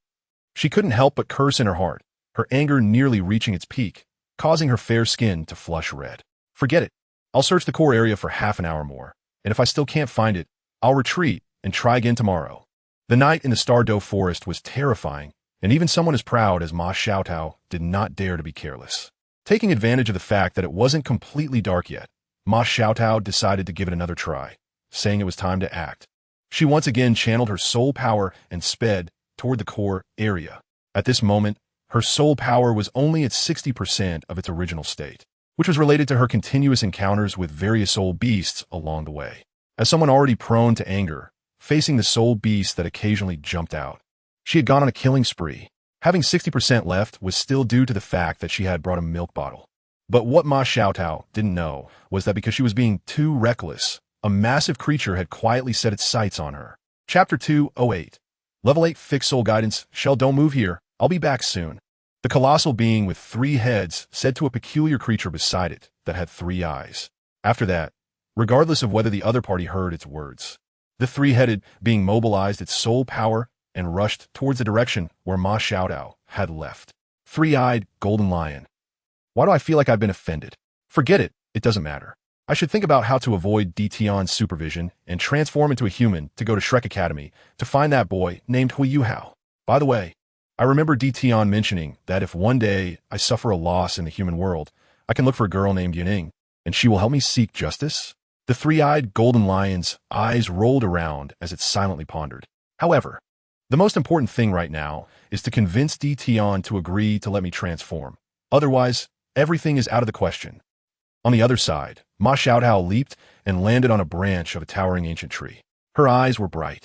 She couldn't help but curse in her heart, her anger nearly reaching its peak, causing her fair skin to flush red. Forget it. I'll search the core area for half an hour more, and if I still can't find it, I'll retreat and try again tomorrow. The night in the Stardow Forest was terrifying, and even someone as proud as Ma Xiaotao did not dare to be careless. Taking advantage of the fact that it wasn't completely dark yet, Ma Xiaotao decided to give it another try, saying it was time to act. She once again channeled her soul power and sped toward the core area. At this moment, her soul power was only at 60% of its original state, which was related to her continuous encounters with various soul beasts along the way. As someone already prone to anger, facing the soul beasts that occasionally jumped out, she had gone on a killing spree. Having 60% left was still due to the fact that she had brought a milk bottle. But what Ma Xiaotao didn't know was that because she was being too reckless, a massive creature had quietly set its sights on her. Chapter 208. Level 8 Fixed Soul Guidance. Shell, don't move here. I'll be back soon. The colossal being with 3 heads said to a peculiar creature beside it that had 3 eyes. After that, regardless of whether the other party heard its words, the 3-headed being mobilized its soul power and rushed towards the direction where Ma Xiaodao had left. 3-eyed golden lion. Why do I feel like I've been offended? Forget it. It doesn't matter. I should think about how to avoid Detion's supervision and transform into a human to go to Shrek Academy to find that boy named Huo Yuhao. By the way, I remember Detion mentioning that if one day I suffer a loss in the human world, I can look for a girl named Yun Ying, and she will help me seek justice. The 3-eyed golden lion's eyes rolled around as it silently pondered. However, the most important thing right now is to convince Detion to agree to let me transform. Otherwise, everything is out of the question. On the other side, Ma Xiaotao leaped and landed on a branch of a towering ancient tree. Her eyes were bright,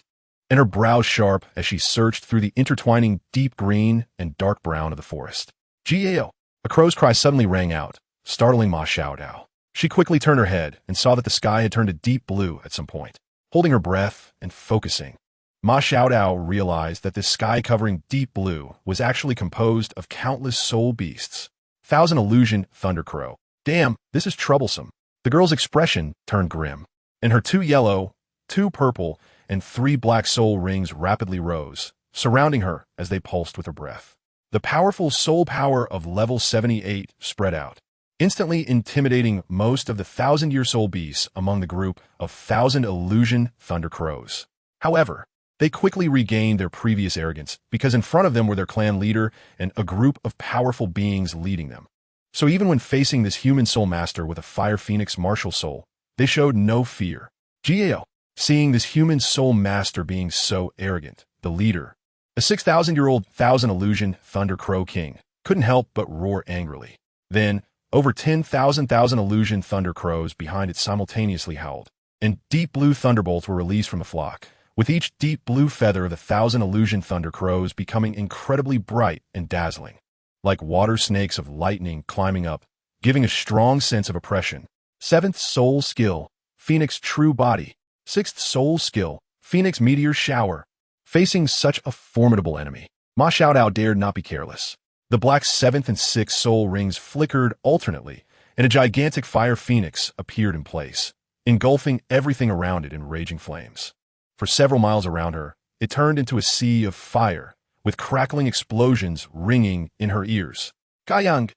and her brows sharp as she searched through the intertwining deep green and dark brown of the forest. Gao! A crow's cry suddenly rang out, startling Ma Xiaodao. She quickly turned her head and saw that the sky had turned a deep blue at some point. Holding her breath and focusing, Ma Xiaodao realized that this sky-covering deep blue was actually composed of countless soul beasts. 1,000 illusion thunder crow. Damn, this is troublesome. The girl's expression turned grim, and her 2 yellow, 2 purple, and 3 black soul rings rapidly rose, surrounding her as they pulsed with her breath. The powerful soul power of level 78 spread out, instantly intimidating most of the 1,000-year soul beasts among the group of 1,000 illusion thunder crows. However, they quickly regained their previous arrogance because in front of them were their clan leader and a group of powerful beings leading them. So even when facing this human soul master with a fire phoenix martial soul, they showed no fear. Gao, seeing this human soul master being so arrogant, the leader, The 6,000-year-old Thousand Illusion Thunder Crow King couldn't help but roar angrily. Then, over 10,000 Thousand Illusion Thunder Crows behind it simultaneously howled, and deep blue thunderbolts were released from the flock, with each deep blue feather of the Thousand Illusion Thunder Crows becoming incredibly bright and dazzling, like water snakes of lightning climbing up, giving a strong sense of oppression. 7th Soul Skill, Phoenix True Body. 6th Soul Skill, Phoenix Meteor Shower. Facing such a formidable enemy, Ma Xiaodao dared not be careless. The black 7th and 6th soul rings flickered alternately, and a gigantic fire phoenix appeared in place, engulfing everything around it in raging flames. For several miles around her, it turned into a sea of fire, with crackling explosions ringing in her ears. Gaiyang!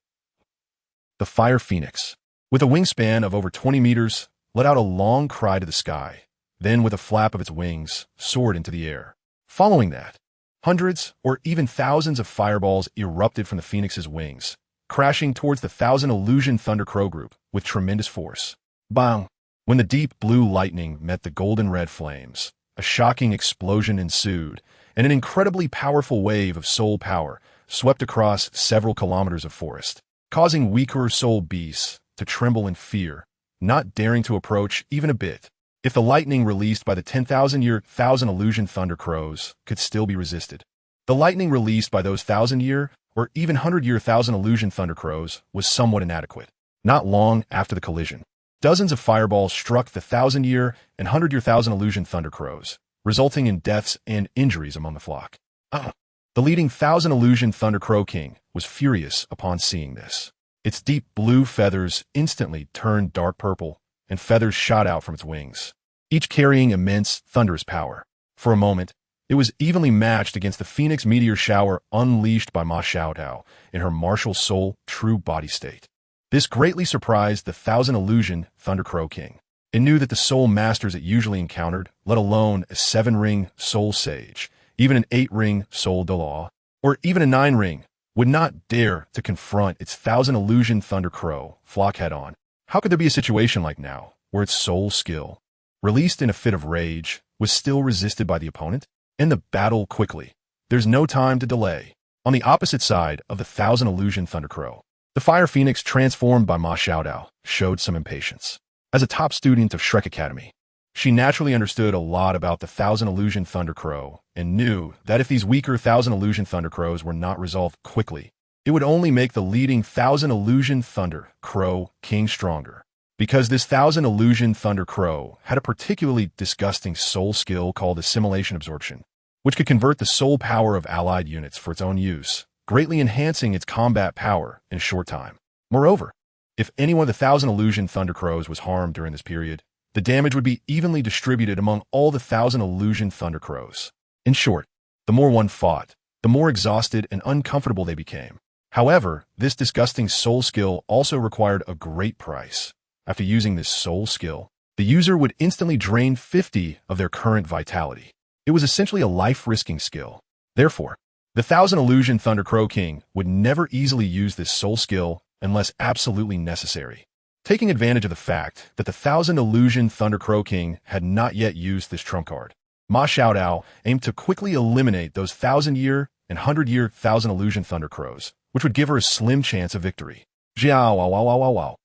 The fire phoenix, with a wingspan of over 20 meters, let out a long cry to the sky, then with a flap of its wings, soared into the air. Following that, hundreds or even thousands of fireballs erupted from the phoenix's wings, crashing towards the Thousand Illusion Thunder Crow group with tremendous force. Bang! When the deep blue lightning met the golden-red flames, a shocking explosion ensued, and an incredibly powerful wave of soul power swept across several kilometers of forest, causing weaker soul beasts to tremble in fear, not daring to approach even a bit. If the lightning released by the 10,000-year Thousand Illusion Thunder Crows could still be resisted, the lightning released by those 1,000-year or even 100-year Thousand Illusion Thunder Crows was somewhat inadequate. Not long after the collision, dozens of fireballs struck the 1,000-year and 100-year Thousand Illusion Thunder Crows, resulting in deaths and injuries among the flock. The leading Thousand Illusion Thunder Crow King was furious upon seeing this. Its deep blue feathers instantly turned dark purple, and feathers shot out from its wings, each carrying immense, thunderous power. For a moment, it was evenly matched against the Phoenix Meteor Shower unleashed by Ma Xiaodao in her martial soul true body state. This greatly surprised the Thousand Illusion Thunder Crow King. It knew that the soul masters it usually encountered, let alone a 7-ring soul sage, even an 8-ring soul Douluo, or even a 9-ring, would not dare to confront its Thousand Illusion Thunder Crow flock head-on. How could there be a situation like now, where its soul skill, released in a fit of rage, was still resisted by the opponent? End the battle quickly. There's no time to delay. On the opposite side of the Thousand Illusion Thunder Crow, the Fire Phoenix transformed by Ma Xiaodao showed some impatience. As a top student of Shrek Academy, she naturally understood a lot about the Thousand Illusion Thunder Crow and knew that if these weaker Thousand Illusion Thunder Crows were not resolved quickly, it would only make the leading Thousand Illusion Thunder Crow King stronger. Because this Thousand Illusion Thunder Crow had a particularly disgusting soul skill called Assimilation Absorption, which could convert the soul power of allied units for its own use, greatly enhancing its combat power in a short time. Moreover, if any one of the Thousand Illusion Thunder Crows was harmed during this period, the damage would be evenly distributed among all the Thousand Illusion Thunder Crows. In short, the more one fought, the more exhausted and uncomfortable they became. However, this disgusting soul skill also required a great price. After using this soul skill, the user would instantly drain 50 of their current vitality. It was essentially a life-risking skill. Therefore, the Thousand Illusion Thunder Crow King would never easily use this soul skill unless absolutely necessary. Taking advantage of the fact that the Thousand Illusion Thunder Crow King had not yet used this trump card, Ma Xiaodao aimed to quickly eliminate those 1,000-year and 100-year Thousand Illusion Thunder Crows, which would give her a slim chance of victory. Jiao wow wow wow wow wow.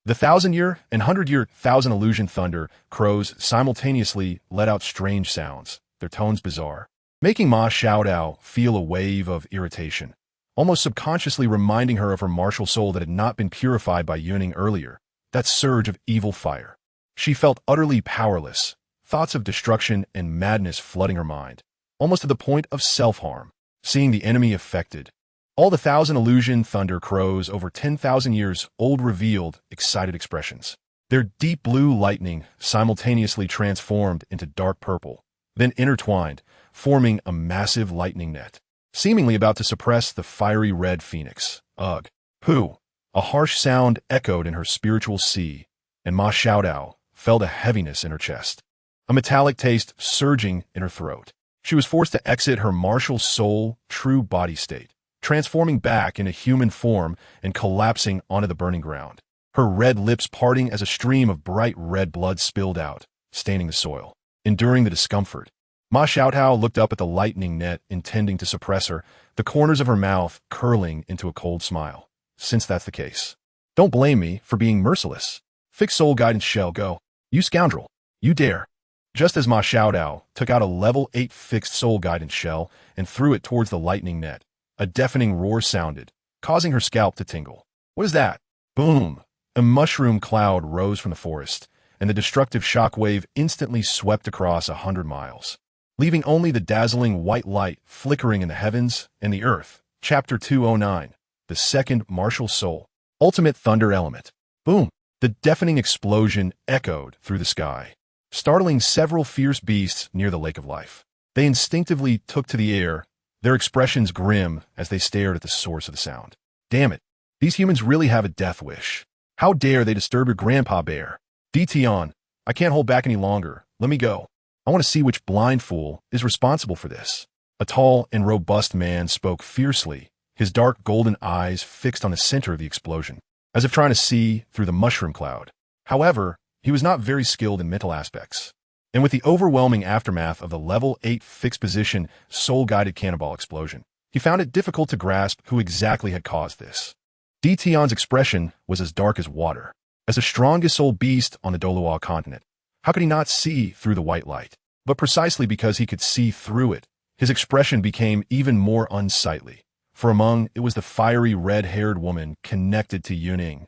The 1,000-year and 100-year Thousand Illusion Thunder Crows simultaneously let out strange sounds, their tones bizarre, making Ma Xiaodao feel a wave of irritation, almost subconsciously reminding her of her martial soul that had not been purified by Yun Ying earlier, that surge of evil fire. She felt utterly powerless, thoughts of destruction and madness flooding her mind, almost to the point of self-harm. Seeing the enemy affected, all the Thousand Illusion Thunder Crows over 10,000 years old revealed excited expressions. Their deep blue lightning simultaneously transformed into dark purple, then intertwined, forming a massive lightning net, seemingly about to suppress the fiery red phoenix. Ugh. Pooh! A harsh sound echoed in her spiritual sea, and Ma Xiaodao felt a heaviness in her chest, a metallic taste surging in her throat. She was forced to exit her martial soul true body state, transforming back into human form and collapsing onto the burning ground, her red lips parting as a stream of bright red blood spilled out, staining the soil. Enduring the discomfort, Ma Xiaotao looked up at the lightning net, intending to suppress her, the corners of her mouth curling into a cold smile. Since that's the case, don't blame me for being merciless. Fix soul guidance shell, go. You scoundrel. You dare. Just as Ma Xiaodao took out a level 8 fixed soul guidance shell and threw it towards the lightning net, a deafening roar sounded, causing her scalp to tingle. What is that? Boom! A mushroom cloud rose from the forest, and the destructive shockwave instantly swept across 100 miles, leaving only the dazzling white light flickering in the heavens and the earth. Chapter 209, The Second Martial Soul. Ultimate Thunder Element. Boom! The deafening explosion echoed through the sky, startling several fierce beasts near the Lake of Life. They instinctively took to the air, their expressions grim as they stared at the source of the sound. Damn it! These humans really have a death wish. How dare they disturb your grandpa bear? Tion, I can't hold back any longer. Let me go. I want to see which blind fool is responsible for this. A tall and robust man spoke fiercely, his dark golden eyes fixed on the center of the explosion, as if trying to see through the mushroom cloud. However, he was not very skilled in mental aspects, and with the overwhelming aftermath of the level 8 fixed position soul-guided cannonball explosion, he found it difficult to grasp who exactly had caused this. Tion's expression was as dark as water. As the strongest soul beast on the Douluo continent, how could he not see through the white light? But precisely because he could see through it, his expression became even more unsightly. For among it was the fiery red-haired woman connected to Yun Ying.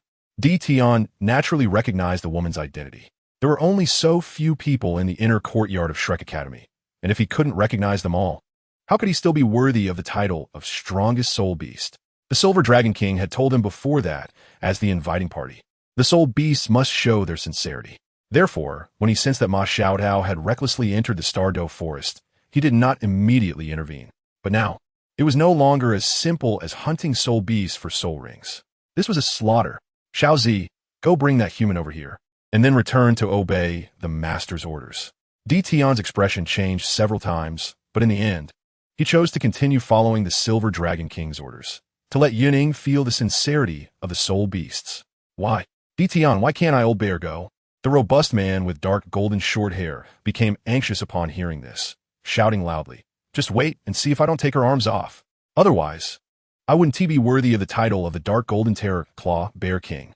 Tion naturally recognized the woman's identity. There were only so few people in the inner courtyard of Shrek Academy, and if he couldn't recognize them all, how could he still be worthy of the title of strongest soul beast? The Silver Dragon King had told him before that, as the inviting party. The soul beasts must show their sincerity. Therefore, when he sensed that Ma Xiaotao had recklessly entered the Douluo forest, he did not immediately intervene. But now, it was no longer as simple as hunting soul beasts for soul rings. This was a slaughter. Xiaozi, go bring that human over here, and then return to obey the master's orders. Tion's expression changed several times, but in the end, he chose to continue following the Silver Dragon King's orders, to let Yun Ying feel the sincerity of the soul beasts. Why? Tion, why can't I old bear go? The robust man with dark golden short hair became anxious upon hearing this, shouting loudly, just wait and see if I don't take her arms off. Otherwise, I wouldn't be worthy of the title of the Dark Golden Terror Claw Bear King.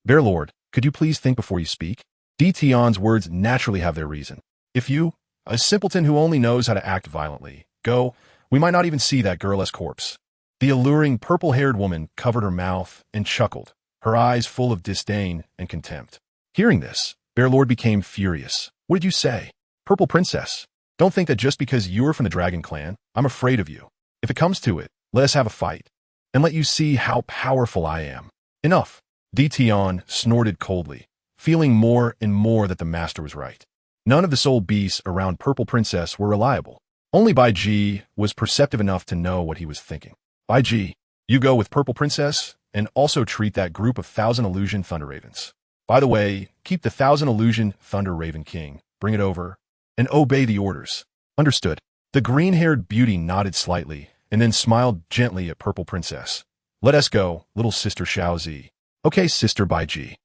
Bear Lord, could you please think before you speak? Tion's words naturally have their reason. If you, a simpleton who only knows how to act violently, go, we might not even see that girl's corpse. The alluring purple-haired woman covered her mouth and chuckled, her eyes full of disdain and contempt. Hearing this, Bear Lord became furious. What did you say? Purple Princess, don't think that just because you're from the Dragon Clan, I'm afraid of you. If it comes to it, let us have a fight, and let you see how powerful I am. Enough. Tion snorted coldly, feeling more and more that the master was right. None of the soul beasts around Purple Princess were reliable. Only Bai Ji was perceptive enough to know what he was thinking. Bai Ji, you go with Purple Princess, and also treat that group of 1,000 Illusion Thunder Ravens. By the way, keep the 1,000 Illusion Thunder Raven King, bring it over, and obey the orders. Understood. The green-haired beauty nodded slightly, and then smiled gently at Purple Princess. Let us go, little sister Xiaozi. Okay, sister Bai Ji.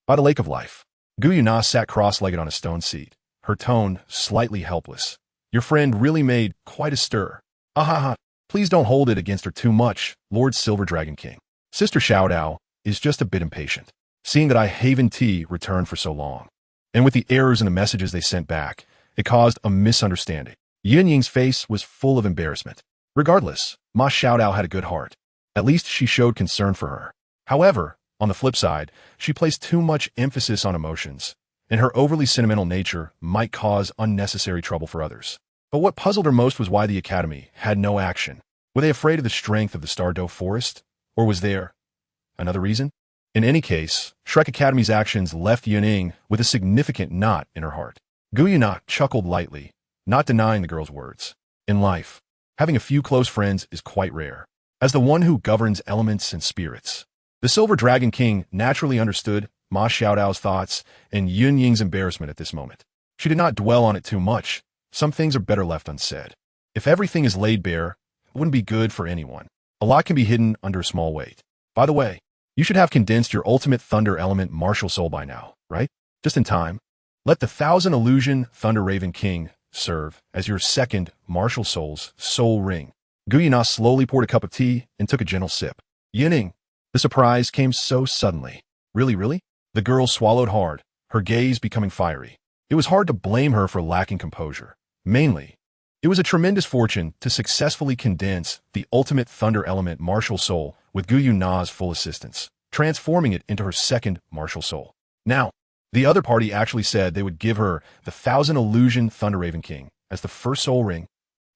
By the Lake of Life. Gu Yuna sat cross-legged on a stone seat, her tone slightly helpless. Your friend really made quite a stir. Ahaha, please don't hold it against her too much, Lord Silver Dragon King. Sister Xiaodao is just a bit impatient, seeing that I Haven Tea returned for so long. And with the errors in the messages they sent back, it caused a misunderstanding. Yun Ying's face was full of embarrassment. Regardless, Ma Xiaodao had a good heart. At least she showed concern for her. However, on the flip side, she placed too much emphasis on emotions, and her overly sentimental nature might cause unnecessary trouble for others. But what puzzled her most was why the Academy had no action. Were they afraid of the strength of the Douluo forest? Or was there another reason? In any case, Shrek Academy's actions left Yun Ying with a significant knot in her heart. Gu Yuna chuckled lightly, not denying the girl's words. In life, having a few close friends is quite rare. As the one who governs elements and spirits, the Silver Dragon King naturally understood Ma Xiaodao's thoughts and Yun Ying's embarrassment at this moment. She did not dwell on it too much. Some things are better left unsaid. If everything is laid bare, it wouldn't be good for anyone. A lot can be hidden under a small weight. By the way, you should have condensed your ultimate thunder element martial soul by now, right? Just in time. Let the 1,000 Illusion Thunder Raven King serve as your second martial soul's soul ring. Gu Yuna slowly poured a cup of tea and took a gentle sip. Yun Ying. The surprise came so suddenly. Really, really? The girl swallowed hard, her gaze becoming fiery. It was hard to blame her for lacking composure. Mainly, it was a tremendous fortune to successfully condense the ultimate thunder element martial soul with Gu Yuna's full assistance, transforming it into her second martial soul. Now, the other party actually said they would give her the 1,000 Illusion Thunder Raven King as the first soul ring.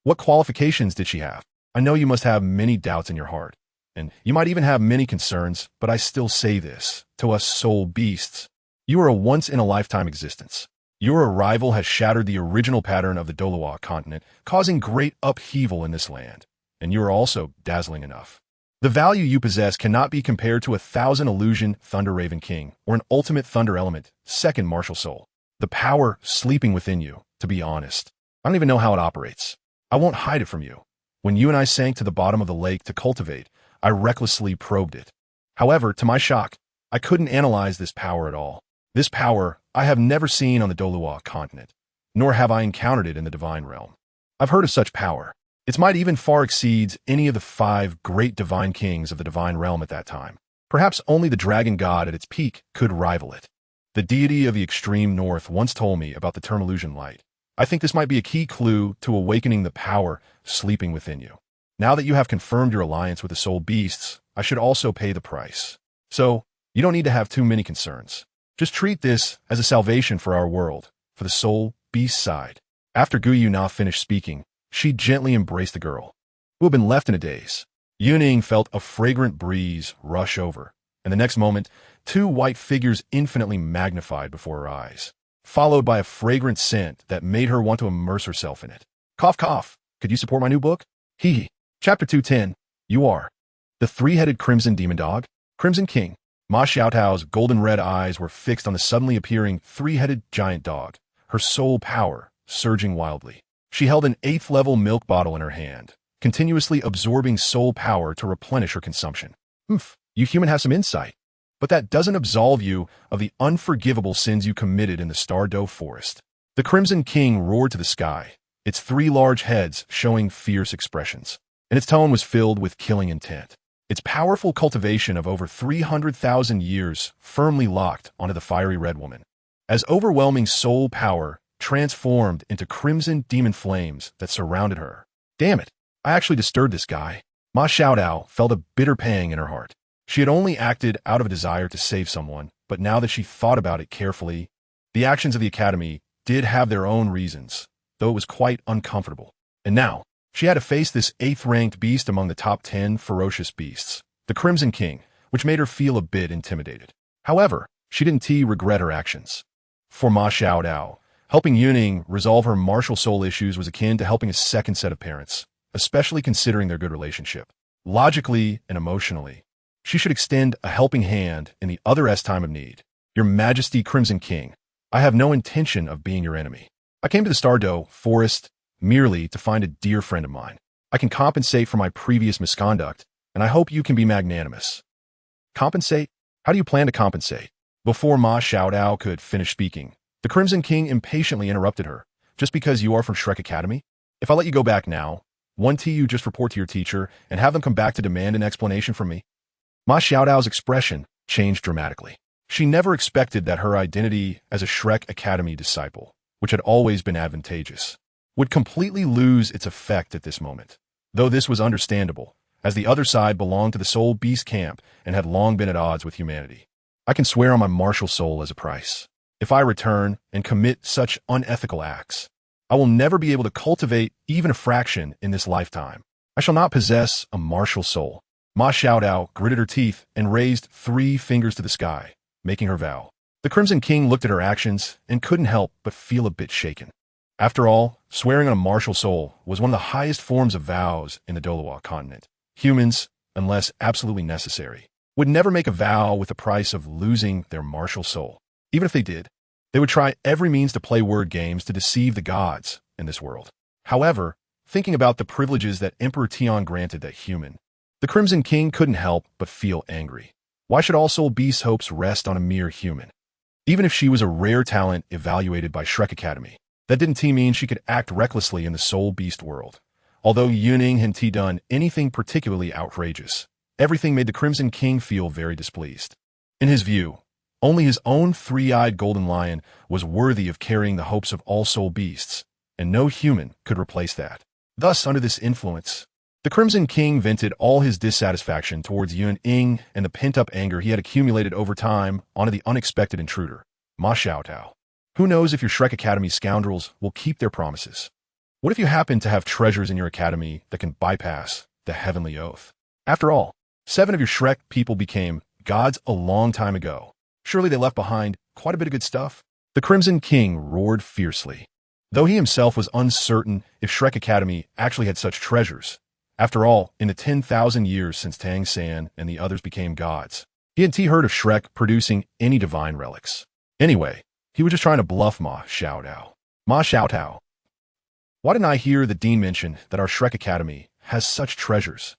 What qualifications did she have? I know you must have many doubts in your heart, and you might even have many concerns, but I still say this to us soul beasts. You are a once-in-a-lifetime existence. Your arrival has shattered the original pattern of the Douluo continent, causing great upheaval in this land. And you are also dazzling enough. The value you possess cannot be compared to 1,000 Illusion Thunder Raven King or an ultimate thunder element, second martial soul. The power sleeping within you, to be honest. I don't even know how it operates. I won't hide it from you. When you and I sank to the bottom of the lake to cultivate, I recklessly probed it. However, to my shock, I couldn't analyze this power at all. This power I have never seen on the Douluo continent, nor have I encountered it in the divine realm. I've heard of such power. Its might even far exceeds any of the 5 great divine kings of the divine realm at that time. Perhaps only the dragon god at its peak could rival it. The deity of the extreme north once told me about the term illusion light. I think this might be a key clue to awakening the power sleeping within you. Now that you have confirmed your alliance with the soul beasts, I should also pay the price. So, you don't need to have too many concerns. Just treat this as a salvation for our world, for the soul beast side. After Gu Yuna finished speaking, she gently embraced the girl, who had been left in a daze. Yun Ying felt a fragrant breeze rush over, and the next moment, 2 white figures infinitely magnified before her eyes, followed by a fragrant scent that made her want to immerse herself in it. Cough, cough. Could you support my new book? Hee. Chapter 210. You are. The three-headed Crimson Demon Dog. Crimson King. Ma Xiaotao's golden red eyes were fixed on the suddenly appearing three-headed giant dog, her soul power surging wildly. She held an 8th-level milk bottle in her hand, continuously absorbing soul power to replenish her consumption. You human have some insight, but that doesn't absolve you of the unforgivable sins you committed in the Douluo forest. The Crimson King roared to the sky, its 3 large heads showing fierce expressions, and its tone was filled with killing intent. Its powerful cultivation of over 300,000 years firmly locked onto the fiery red woman, as overwhelming soul power transformed into crimson demon flames that surrounded her. Damn it, I actually disturbed this guy. Ma Xiaotao felt a bitter pang in her heart. She had only acted out of a desire to save someone, but now that she thought about it carefully, the actions of the academy did have their own reasons, though it was quite uncomfortable. And now, she had to face this 8th-ranked beast among the top 10 ferocious beasts, the Crimson King, which made her feel a bit intimidated. However, she didn't regret her actions. For Ma Xiaotao, helping Yun Ying resolve her martial soul issues was akin to helping a second set of parents, especially considering their good relationship. Logically and emotionally, she should extend a helping hand in the other time of need. Your Majesty Crimson King, I have no intention of being your enemy. I came to the Douluo forest merely to find a dear friend of mine. I can compensate for my previous misconduct, and I hope you can be magnanimous. Compensate? How do you plan to compensate? Before Ma Xiaotao could finish speaking, the Crimson King impatiently interrupted her. Just because you are from Shrek Academy? If I let you go back now, won't you just report to your teacher and have them come back to demand an explanation from me? Ma Xiaotao's expression changed dramatically. She never expected that her identity as a Shrek Academy disciple, which had always been advantageous, would completely lose its effect at this moment. Though this was understandable, as the other side belonged to the Soul Beast camp and had long been at odds with humanity. I can swear on my martial soul as a price. If I return and commit such unethical acts, I will never be able to cultivate even a fraction in this lifetime. I shall not possess a martial soul. Ma Xiaotao gritted her teeth and raised 3 fingers to the sky, making her vow. The Crimson King looked at her actions and couldn't help but feel a bit shaken. After all, swearing on a martial soul was one of the highest forms of vows in the Douluo continent. Humans, unless absolutely necessary, would never make a vow with the price of losing their martial soul. Even if they did, they would try every means to play word games to deceive the gods in this world. However, thinking about the privileges that Emperor Tian granted that human, the Crimson King couldn't help but feel angry. Why should all soul beasts' hopes rest on a mere human? Even if she was a rare talent evaluated by Shrek Academy, That didn't mean she could act recklessly in the soul beast world. Although Yun Ying hadn't done anything particularly outrageous, everything made the Crimson King feel very displeased. In his view, only his own three-eyed golden lion was worthy of carrying the hopes of all soul beasts, and no human could replace that. Thus, under this influence, the Crimson King vented all his dissatisfaction towards Yun Ying and the pent-up anger he had accumulated over time onto the unexpected intruder, Ma Xiaotao. Who knows if your Shrek Academy scoundrels will keep their promises? What if you happen to have treasures in your academy that can bypass the heavenly oath? After all, 7 of your Shrek people became gods a long time ago. Surely they left behind quite a bit of good stuff. The Crimson King roared fiercely. Though he himself was uncertain if Shrek Academy actually had such treasures. After all, in the 10,000 years since Tang San and the others became gods, he hadn't heard of Shrek producing any divine relics. Anyway, he was just trying to bluff Ma Xiaotao. Ma Xiaotao. Why didn't I hear the dean mention that our Shrek Academy has such treasures?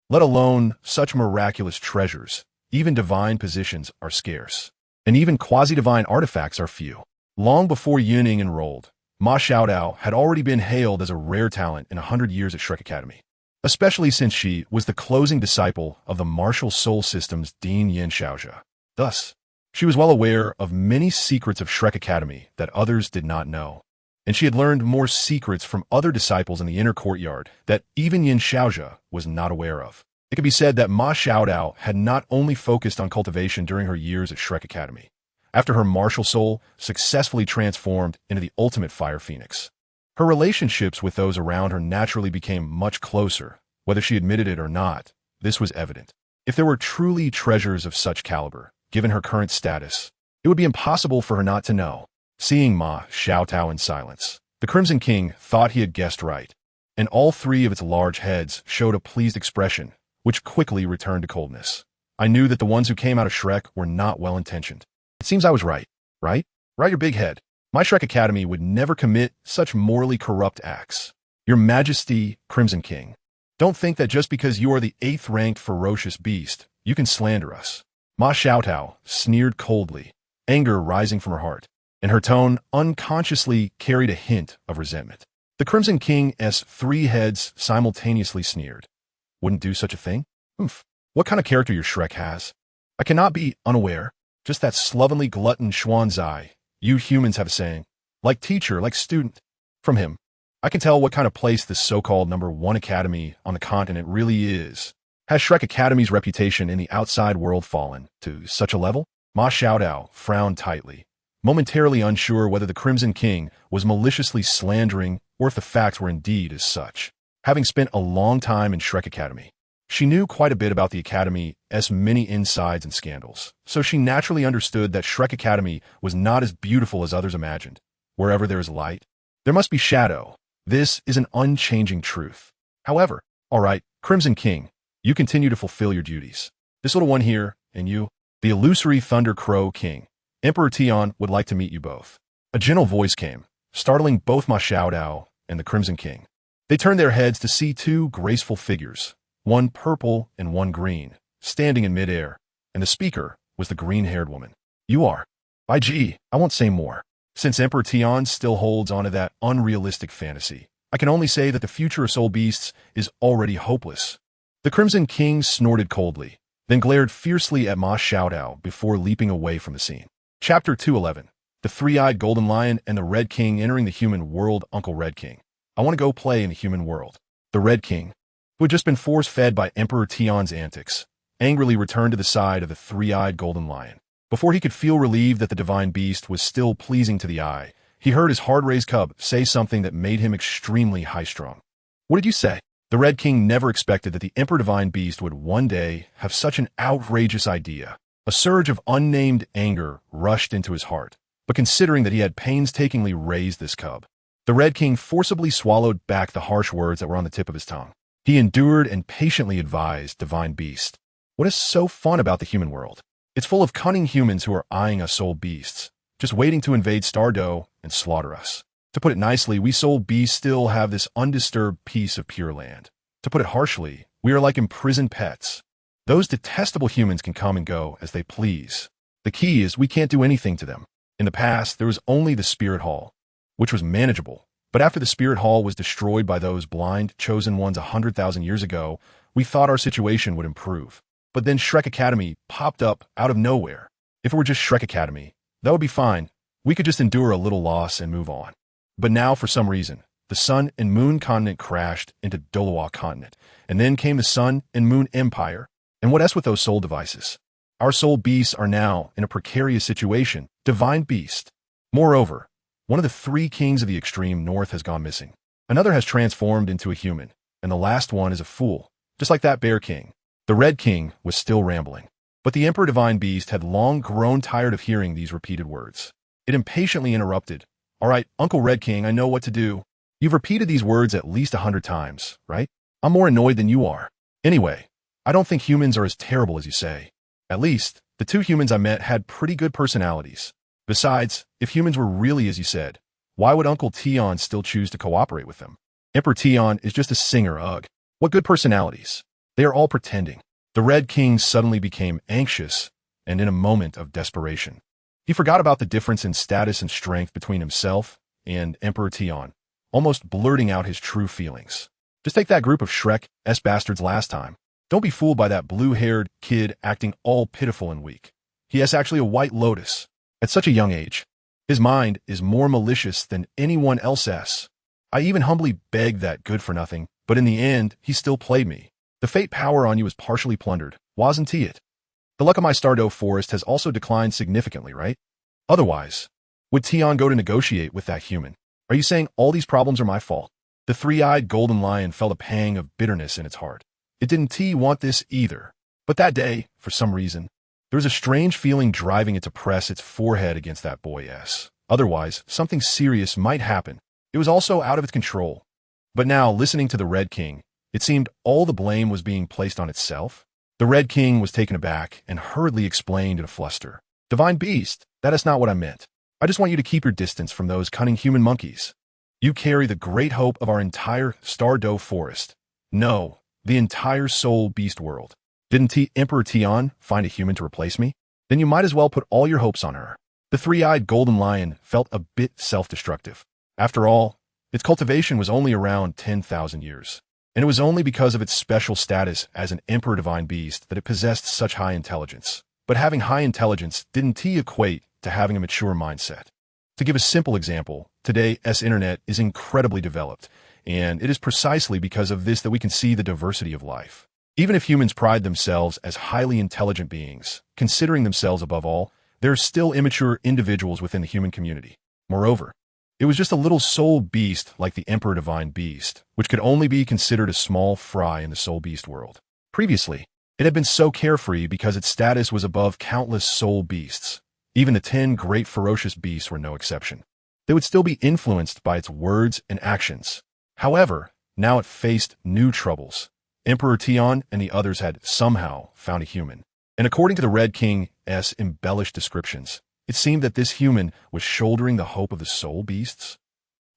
Let alone such miraculous treasures. Even divine positions are scarce, and even quasi-divine artifacts are few. Long before Yun Ying enrolled, Ma Xiaotao had already been hailed as a rare talent in 100 years at Shrek Academy, especially since she was the closing disciple of the martial soul system's Dean Yin Xiaozhe. Thus, she was well aware of many secrets of Shrek Academy that others did not know, and she had learned more secrets from other disciples in the inner courtyard that even Yin Xiaozhe was not aware of. It could be said that Ma Xiaotao had not only focused on cultivation during her years at Shrek Academy, after her martial soul successfully transformed into the ultimate fire phoenix. Her relationships with those around her naturally became much closer, whether she admitted it or not. This was evident. If there were truly treasures of such caliber, given her current status, it would be impossible for her not to know. Seeing Ma Xiaotao in silence, the Crimson King thought he had guessed right, and all 3 of its large heads showed a pleased expression, which quickly returned to coldness. I knew that the ones who came out of Shrek were not well-intentioned. It seems I was right, right? Right, your big head. My Shrek Academy would never commit such morally corrupt acts. Your Majesty, Crimson King, don't think that just because you are the 8th-ranked ferocious beast, you can slander us. Ma Xiaotao sneered coldly, anger rising from her heart, and her tone unconsciously carried a hint of resentment. The Crimson King's 3 heads simultaneously sneered. Wouldn't do such a thing? Oomph. What kind of character your Shrek has? I cannot be unaware. Just that slovenly glutton Xuanzai. You humans have a saying. Like teacher, like student. From him, I can tell what kind of place this so-called #1 academy on the continent really is. Has Shrek Academy's reputation in the outside world fallen to such a level? Ma Xiaotao frowned tightly, momentarily unsure whether the Crimson King was maliciously slandering or if the facts were indeed as such. Having spent a long time in Shrek Academy, she knew quite a bit about the Academy's many insides and scandals, so she naturally understood that Shrek Academy was not as beautiful as others imagined. Wherever there is light, there must be shadow. This is an unchanging truth. However, all right, Crimson King, you continue to fulfill your duties. This little one here, and you, the illusory Thunder Crow King, Emperor Tian would like to meet you both. A gentle voice came, startling both Ma Xiaotao and the Crimson King. They turned their heads to see 2 graceful figures, one purple and one green, standing in midair, and the speaker was the green-haired woman. You are. By gee, I won't say more. Since Emperor Tian still holds onto that unrealistic fantasy, I can only say that the future of soul beasts is already hopeless. The Crimson King snorted coldly, then glared fiercely at Ma Xiaotao before leaping away from the scene. Chapter 211. The Three-Eyed Golden Lion and the Red King entering the human world. Uncle Red King. I want to go play in the human world. The Red King, who had just been force-fed by Emperor Tian's antics, angrily returned to the side of the Three-Eyed Golden Lion. Before he could feel relieved that the divine beast was still pleasing to the eye, he heard his hard-raised cub say something that made him extremely high-strung. What did you say? The Red King never expected that the Emperor Divine Beast would one day have such an outrageous idea. A surge of unnamed anger rushed into his heart, but considering that he had painstakingly raised this cub, the Red King forcibly swallowed back the harsh words that were on the tip of his tongue. He endured and patiently advised Divine Beast. What is so fun about the human world? It's full of cunning humans who are eyeing us soul beasts, just waiting to invade Stardow and slaughter us. To put it nicely, we soul beasts still have this undisturbed piece of pure land. To put it harshly, we are like imprisoned pets. Those detestable humans can come and go as they please. The key is we can't do anything to them. In the past, there was only the Spirit Hall, which was manageable. But after the Spirit Hall was destroyed by those blind, chosen ones 100,000 years ago, we thought our situation would improve. But then Shrek Academy popped up out of nowhere. If it were just Shrek Academy, that would be fine. We could just endure a little loss and move on. But now, for some reason, the Sun and Moon continent crashed into Douluo continent, and then came the Sun and Moon Empire. And what else with those soul devices? Our soul beasts are now in a precarious situation, divine beast. Moreover, one of the 3 kings of the extreme north has gone missing. Another has transformed into a human, and the last one is a fool, just like that Bear King. The Red King was still rambling, but the Emperor Divine Beast had long grown tired of hearing these repeated words. It impatiently interrupted. All right, Uncle Red King, I know what to do. You've repeated these words at least 100 times, right? I'm more annoyed than you are. Anyway, I don't think humans are as terrible as you say. At least, the 2 humans I met had pretty good personalities. Besides, if humans were really as you said, why would Uncle Tion still choose to cooperate with them? Emperor Tion is just a singer, ugh. What good personalities. They are all pretending. The Red King suddenly became anxious, and in a moment of desperation. He forgot about the difference in status and strength between himself and Emperor Tion, almost blurting out his true feelings. Just take that group of Shrek-s bastards last time. Don't be fooled by that blue-haired kid acting all pitiful and weak. He is actually a white lotus. At such a young age, his mind is more malicious than anyone else's. I even humbly begged that good-for-nothing, but in the end, he still played me. The fate power on you is partially plundered, wasn't he it? The luck of my Douluo forest has also declined significantly, right? Otherwise, would Tion go to negotiate with that human? Are you saying all these problems are my fault? The 3-eyed golden lion felt a pang of bitterness in its heart. It didn't want this either. But that day, for some reason, there was a strange feeling driving it to press its forehead against that boy's. Otherwise, something serious might happen. It was also out of its control. But now, listening to the Red King, it seemed all the blame was being placed on itself. The Red King was taken aback and hurriedly explained in a fluster. Divine Beast, that is not what I meant. I just want you to keep your distance from those cunning human monkeys. You carry the great hope of our entire Douluo forest. No, the entire soul beast world. Didn't Emperor Tion find a human to replace me? Then you might as well put all your hopes on her. The 3-eyed golden lion felt a bit self-destructive. After all, its cultivation was only around 10,000 years. And it was only because of its special status as an Emperor Divine Beast that it possessed such high intelligence. But having high intelligence didn't equate to having a mature mindset. To give a simple example, today's internet is incredibly developed, and it is precisely because of this that we can see the diversity of life. Even if humans pride themselves as highly intelligent beings, considering themselves above all, there are still immature individuals within the human community. Moreover, it was just a little soul beast like the Emperor Divine Beast, which could only be considered a small fry in the soul beast world. Previously, it had been so carefree because its status was above countless soul beasts. Even the 10 great ferocious beasts were no exception. They would still be influenced by its words and actions. However, now it faced new troubles. Emperor Tion and the others had somehow found a human. And according to the Red King's embellished descriptions, it seemed that this human was shouldering the hope of the soul beasts.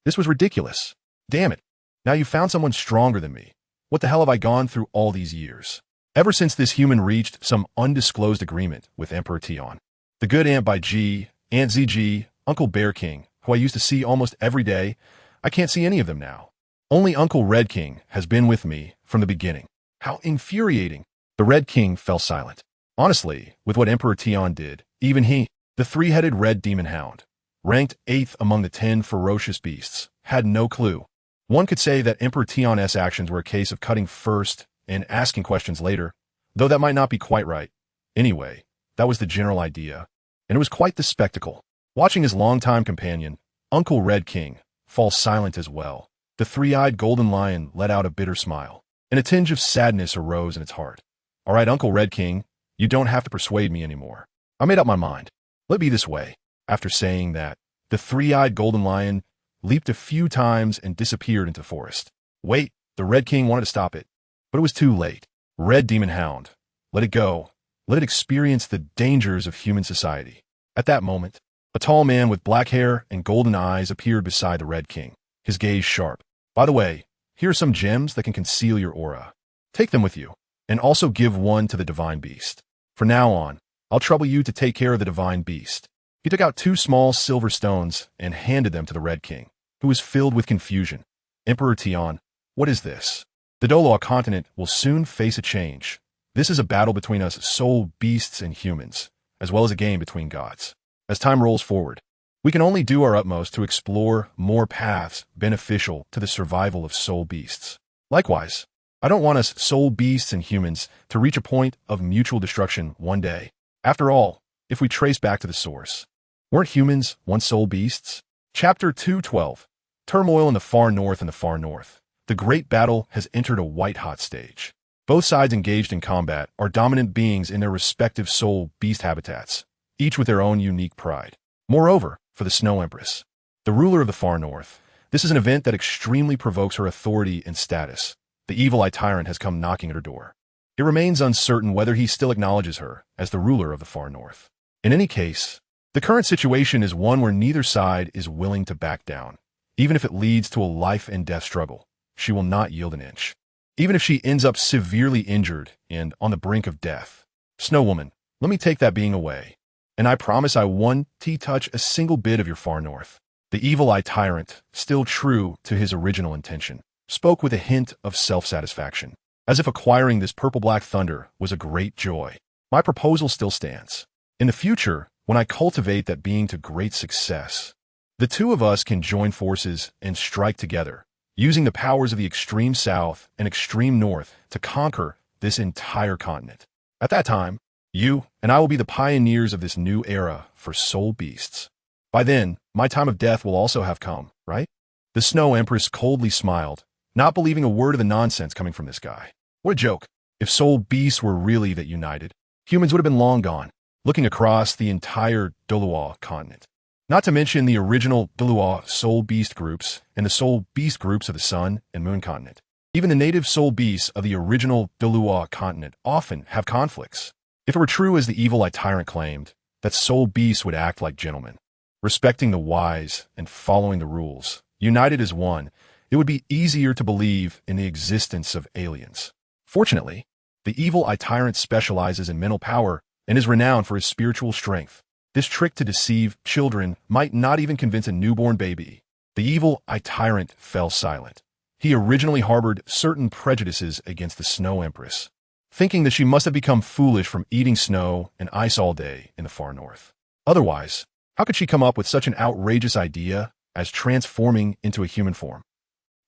This was ridiculous. Damn it. Now you found someone stronger than me. What the hell have I gone through all these years? Ever since this human reached some undisclosed agreement with Emperor Tion. The good Aunt by G, Aunt ZG, Uncle Bear King, who I used to see almost every day, I can't see any of them now. Only Uncle Red King has been with me from the beginning. How infuriating. The Red King fell silent. Honestly, with what Emperor Tion did, even he, the 3-headed red demon hound, ranked 8th among the 10 ferocious beasts, had no clue. One could say that Emperor Tion's actions were a case of cutting first and asking questions later, though that might not be quite right. Anyway, that was the general idea, and it was quite the spectacle. Watching his longtime companion, Uncle Red King, fall silent as well, the 3-eyed golden lion let out a bitter smile, and a tinge of sadness arose in its heart. All right, Uncle Red King, you don't have to persuade me anymore. I made up my mind. Let it be this way. After saying that, the 3-eyed golden lion leaped a few times and disappeared into the forest. Wait, the Red King wanted to stop it, but it was too late. Red Demon Hound, let it go. Let it experience the dangers of human society. At that moment, a tall man with black hair and golden eyes appeared beside the Red King, his gaze sharp. By the way, here are some gems that can conceal your aura. Take them with you, and also give one to the Divine Beast. From now on, I'll trouble you to take care of the Divine Beast. He took out 2 small silver stones and handed them to the Red King, who was filled with confusion. Emperor Tian, what is this? The Douluo continent will soon face a change. This is a battle between us soul beasts and humans, as well as a game between gods. As time rolls forward, we can only do our utmost to explore more paths beneficial to the survival of soul beasts. Likewise, I don't want us soul beasts and humans to reach a point of mutual destruction one day. After all, if we trace back to the source, weren't humans once soul beasts? Chapter 212. Turmoil in the Far North. In the Far North, the great battle has entered a white-hot stage. Both sides engaged in combat are dominant beings in their respective soul beast habitats, each with their own unique pride. Moreover, for the Snow Empress, the ruler of the Far North, this is an event that extremely provokes her authority and status. The evil eye tyrant has come knocking at her door. It remains uncertain whether he still acknowledges her as the ruler of the Far North. In any case, the current situation is one where neither side is willing to back down. Even if it leads to a life-and-death struggle, she will not yield an inch. Even if she ends up severely injured and on the brink of death. Snow Woman, let me take that being away, and I promise I won't touch a single bit of your Far North. The evil eye tyrant, still true to his original intention, spoke with a hint of self-satisfaction, as if acquiring this purple-black thunder was a great joy. My proposal still stands. In the future, when I cultivate that being to great success, the two of us can join forces and strike together, using the powers of the extreme south and extreme north to conquer this entire continent. At that time, you and I will be the pioneers of this new era for soul beasts. By then, my time of death will also have come, right? The Snow Empress coldly smiled, not believing a word of the nonsense coming from this guy. What a joke. If soul beasts were really that united, humans would have been long gone, looking across the entire Douluo continent. Not to mention the original Douluo soul beast groups and the soul beast groups of the Sun and Moon continent. Even the native soul beasts of the original Douluo continent often have conflicts. If it were true as the evil eye tyrant claimed, that soul beasts would act like gentlemen, respecting the wise and following the rules, united as one, it would be easier to believe in the existence of aliens. Fortunately, the evil eye tyrant specializes in mental power and is renowned for his spiritual strength. This trick to deceive children might not even convince a newborn baby. The evil eye tyrant fell silent. He originally harbored certain prejudices against the Snow Empress, thinking that she must have become foolish from eating snow and ice all day in the Far North. Otherwise, how could she come up with such an outrageous idea as transforming into a human form?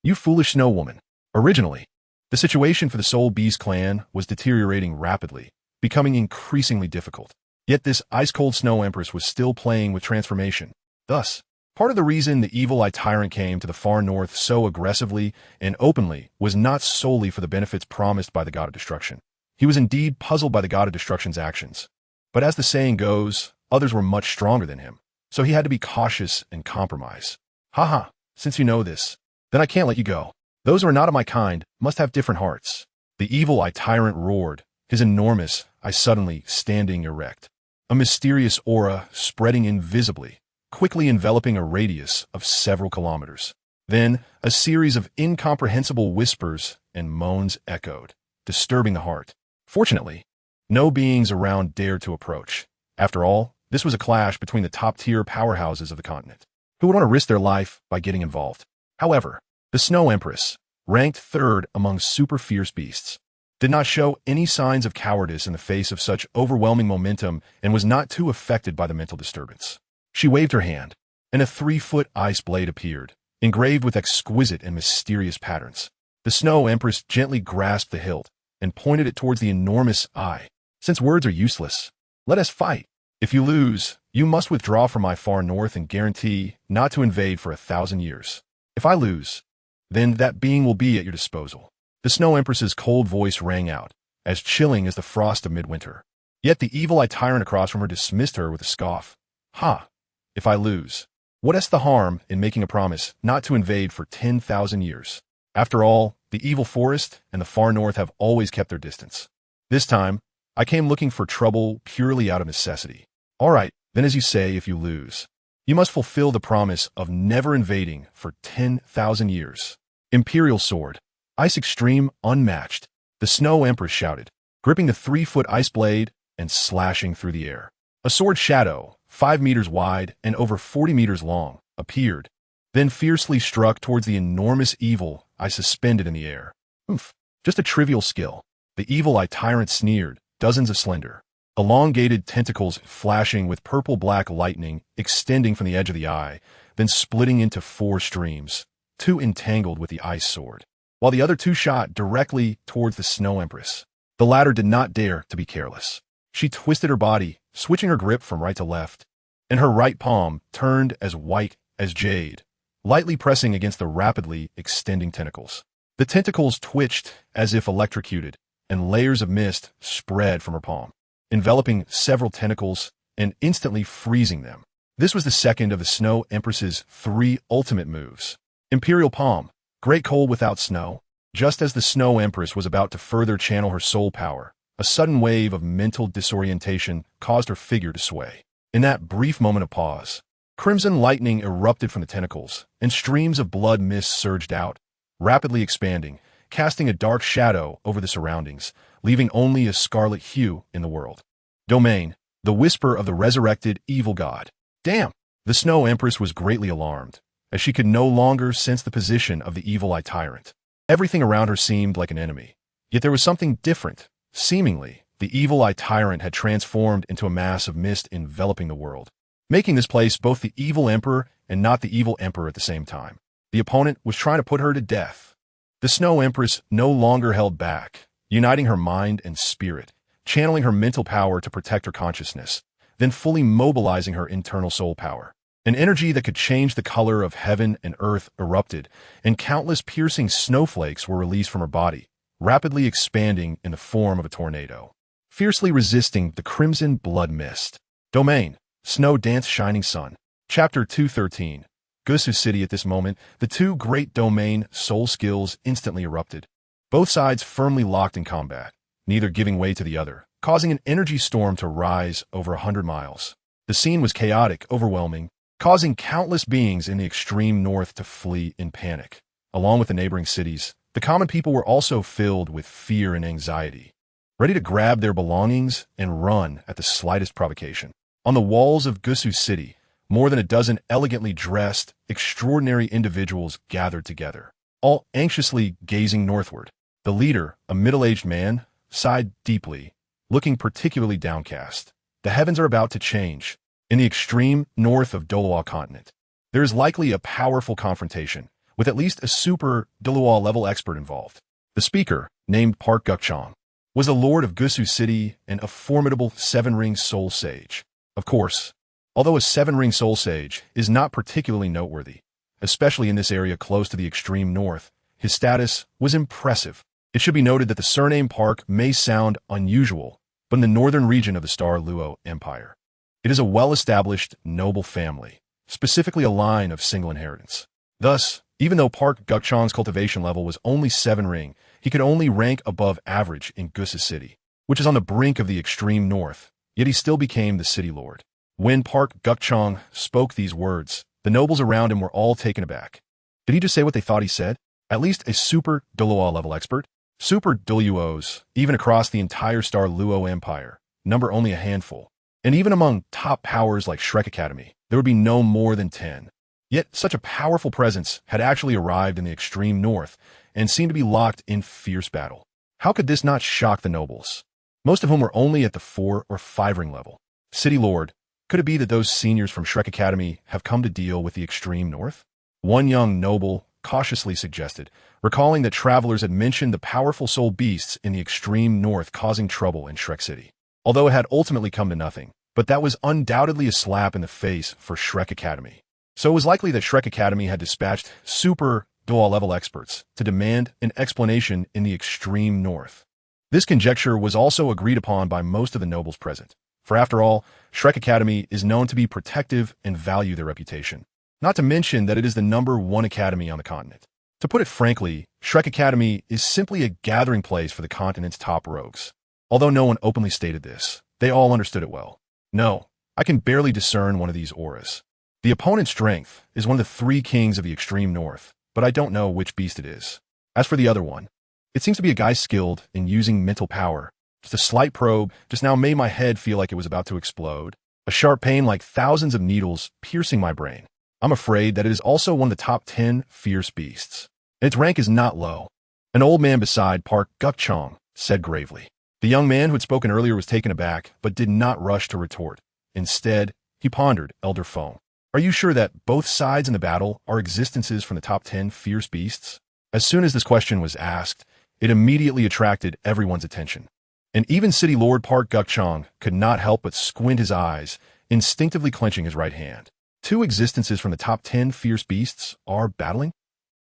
You foolish Snow Woman. Originally, the situation for the Soul Beast clan was deteriorating rapidly, becoming increasingly difficult. Yet this ice-cold Snow Empress was still playing with transformation. Thus, part of the reason the evil eye tyrant came to the Far North so aggressively and openly was not solely for the benefits promised by the God of Destruction. He was indeed puzzled by the God of Destruction's actions. But as the saying goes, others were much stronger than him, so he had to be cautious and compromise. Haha, since you know this, then I can't let you go. Those who are not of my kind must have different hearts. The evil eye tyrant roared, his enormous eye suddenly standing erect. A mysterious aura spreading invisibly, quickly enveloping a radius of several kilometers. Then, a series of incomprehensible whispers and moans echoed, disturbing the heart. Fortunately, no beings around dared to approach. After all, this was a clash between the top-tier powerhouses of the continent, who would want to risk their life by getting involved. However, the Snow Empress, ranked third among super fierce beasts, did not show any signs of cowardice in the face of such overwhelming momentum and was not too affected by the mental disturbance. She waved her hand, and a 3-foot ice blade appeared, engraved with exquisite and mysterious patterns. The Snow Empress gently grasped the hilt and pointed it towards the enormous eye. Since words are useless, let us fight. If you lose, you must withdraw from my Far North and guarantee not to invade for 1,000 years. If I lose, then that being will be at your disposal. The Snow Empress's cold voice rang out, as chilling as the frost of midwinter. Yet the evil eye tyrant across from her dismissed her with a scoff. Ha! If I lose, what is the harm in making a promise not to invade for 10,000 years? After all, the evil forest and the Far North have always kept their distance. This time, I came looking for trouble purely out of necessity. All right, then as you say, if you lose, you must fulfill the promise of never invading for 10,000 years. Imperial Sword. Ice Extreme unmatched, the Snow Empress shouted, gripping the 3-foot ice blade and slashing through the air. A sword shadow 5 meters wide and over 40 meters long, appeared, then fiercely struck towards the enormous evil eye suspended in the air. Oof, just a trivial skill. The evil eye tyrant sneered, dozens of slender, elongated tentacles flashing with purple-black lightning extending from the edge of the eye, then splitting into 4 streams, 2 entangled with the ice sword, while the other 2 shot directly towards the Snow Empress. The latter did not dare to be careless. She twisted her body, switching her grip from right to left, and her right palm turned as white as jade, lightly pressing against the rapidly extending tentacles. The tentacles twitched as if electrocuted, and layers of mist spread from her palm, enveloping several tentacles and instantly freezing them. This was the second of the Snow Empress's 3 ultimate moves. Imperial Palm, Great Coal without snow. Just as the Snow Empress was about to further channel her soul power, a sudden wave of mental disorientation caused her figure to sway. In that brief moment of pause, crimson lightning erupted from the tentacles, and streams of blood mist surged out, rapidly expanding, casting a dark shadow over the surroundings, leaving only a scarlet hue in the world. Domain, the whisper of the resurrected evil god. Damn! The Snow Empress was greatly alarmed, as she could no longer sense the position of the evil eye tyrant. Everything around her seemed like an enemy. Yet there was something different. Seemingly, the evil eye tyrant had transformed into a mass of mist enveloping the world, making this place both the evil emperor and not the evil emperor at the same time. The opponent was trying to put her to death. The Snow Empress no longer held back, uniting her mind and spirit, channeling her mental power to protect her consciousness, then fully mobilizing her internal soul power. An energy that could change the color of heaven and earth erupted, and countless piercing snowflakes were released from her body, rapidly expanding in the form of a tornado, fiercely resisting the crimson blood mist. Domain, Snow Dance Shining Sun. Chapter 213. Gusu City. At this moment, the 2 great domain soul skills instantly erupted, both sides firmly locked in combat, neither giving way to the other, causing an energy storm to rise over 100 miles. The scene was chaotic, overwhelming, causing countless beings in the extreme north to flee in panic. Along with the neighboring cities, the common people were also filled with fear and anxiety, ready to grab their belongings and run at the slightest provocation. On the walls of Gusu City, more than a dozen elegantly dressed, extraordinary individuals gathered together, all anxiously gazing northward. The leader, a middle-aged man, sighed deeply, looking particularly downcast. The heavens are about to change. In the extreme north of Douluo continent, there is likely a powerful confrontation, with at least a super Douluo level expert involved. The speaker, named Park Gukchang, was a lord of Gusu City and a formidable 7-ring soul sage. Of course, although a 7-ring soul sage is not particularly noteworthy, especially in this area close to the extreme north, his status was impressive. It should be noted that the surname Park may sound unusual, but in the northern region of the toDouluo Empire, it is a well-established, noble family, specifically a line of single inheritance. Thus, even though Park Gukchang's cultivation level was only 7-ring, he could only rank above average in Gusu City, which is on the brink of the extreme north, yet he still became the city lord. When Park Gukchang spoke these words, the nobles around him were all taken aback. Did he just say what they thought he said? At least a super Douluo level expert? Super Douluos, even across the entire toDouluo Empire, number only a handful. And even among top powers like Shrek Academy, there would be no more than 10. Yet such a powerful presence had actually arrived in the extreme north and seemed to be locked in fierce battle. How could this not shock the nobles, most of whom were only at the 4 or 5-ring level? City Lord, could it be that those seniors from Shrek Academy have come to deal with the extreme north? One young noble cautiously suggested, recalling that travelers had mentioned the powerful soul beasts in the extreme north causing trouble in Shrek City. Although it had ultimately come to nothing, but that was undoubtedly a slap in the face for Shrek Academy. So it was likely that Shrek Academy had dispatched super Douluo level experts to demand an explanation in the extreme north. This conjecture was also agreed upon by most of the nobles present, for after all, Shrek Academy is known to be protective and value their reputation. Not to mention that it is the #1 academy on the continent. To put it frankly, Shrek Academy is simply a gathering place for the continent's top rogues. Although no one openly stated this, they all understood it well. No, I can barely discern one of these auras. The opponent's strength is one of the 3 kings of the extreme north, but I don't know which beast it is. As for the other one, it seems to be a guy skilled in using mental power. Just a slight probe just now made my head feel like it was about to explode. a sharp pain like thousands of needles piercing my brain. I'm afraid that it is also one of the top 10 fierce beasts. And its rank is not low. An old man beside Park Guk-chong said gravely. The young man who had spoken earlier was taken aback, but did not rush to retort. Instead, he pondered, Elder Feng. Are you sure that both sides in the battle are existences from the top 10 fierce beasts? As soon as this question was asked, it immediately attracted everyone's attention. And even City Lord Park Guk-chong could not help but squint his eyes, instinctively clenching his right hand. 2 existences from the top 10 fierce beasts are battling?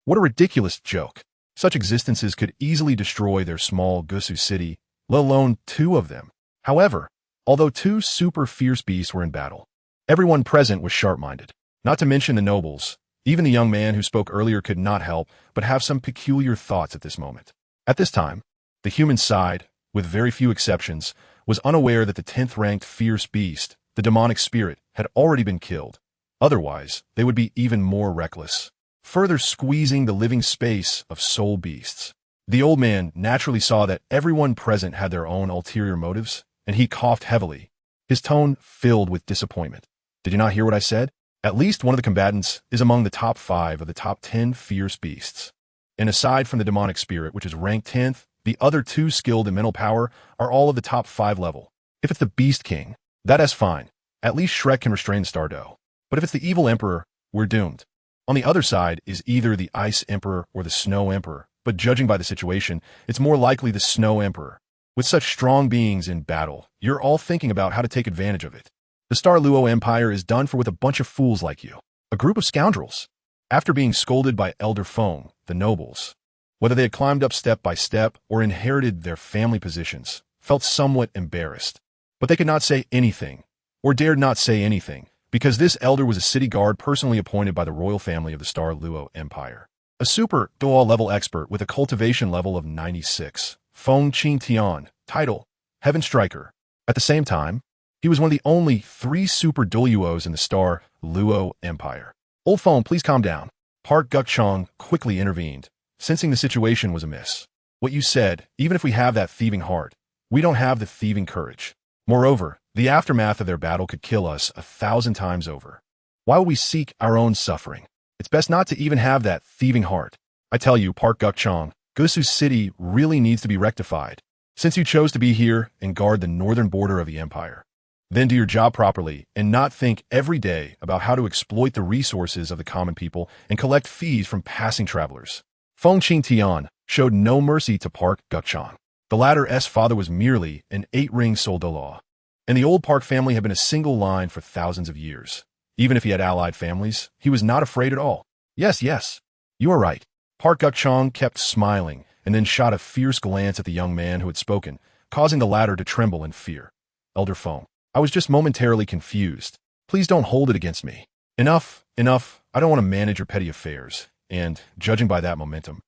What a ridiculous joke. Such existences could easily destroy their small Gusu city, let alone 2 of them. However, although 2 super fierce beasts were in battle, everyone present was sharp-minded. Not to mention the nobles. Even the young man who spoke earlier could not help but have some peculiar thoughts at this moment. At this time, the human side, with very few exceptions, was unaware that the 10th-ranked fierce beast, the demonic spirit, had already been killed. Otherwise, they would be even more reckless, further squeezing the living space of soul beasts. The old man naturally saw that everyone present had their own ulterior motives, and he coughed heavily, his tone filled with disappointment. Did you not hear what I said? At least one of the combatants is among the top 5 of the top 10 fierce beasts. And aside from the demonic spirit, which is ranked 10th, the other 2 skilled in mental power are all of the top 5 level. If it's the Beast King, that's fine. At least Shrek can restrain Stardo. But if it's the Evil Emperor, we're doomed. On the other side is either the Ice Emperor or the Snow Emperor, but judging by the situation, it's more likely the Snow Emperor. With such strong beings in battle, you're all thinking about how to take advantage of it. The Douluo Empire is done for with a bunch of fools like you. A group of scoundrels. After being scolded by Elder Feng, the nobles, whether they had climbed up step by step or inherited their family positions, felt somewhat embarrassed. But they could not say anything, or dared not say anything, because this elder was a city guard personally appointed by the royal family of the Douluo Empire. A super Douluo level expert with a cultivation level of 96, Feng Qingtian, title, Heaven Striker. At the same time, he was one of the only 3 super Douluos in the Douluo Empire. Old Feng, please calm down. Park Guk-chong quickly intervened, sensing the situation was amiss. What you said, even if we have that thieving heart, we don't have the thieving courage. Moreover, the aftermath of their battle could kill us 1,000 times over. Why will we seek our own suffering? It's best not to even have that thieving heart. I tell you, Park Guk-chong, Gusu City really needs to be rectified. Since you chose to be here and guard the northern border of the empire, then do your job properly and not think every day about how to exploit the resources of the common people and collect fees from passing travelers. Feng Qingtian showed no mercy to Park Guk-chong. The latter's father was merely an 8-ring toDouluo, and the old Park family had been a single line for thousands of years. Even if he had allied families, he was not afraid at all. Yes, you are right. Park Guk-chong kept smiling and then shot a fierce glance at the young man who had spoken, causing the latter to tremble in fear. Elder Feng, I was just momentarily confused. Please don't hold it against me. Enough. I don't want to manage your petty affairs. And, judging by that momentum,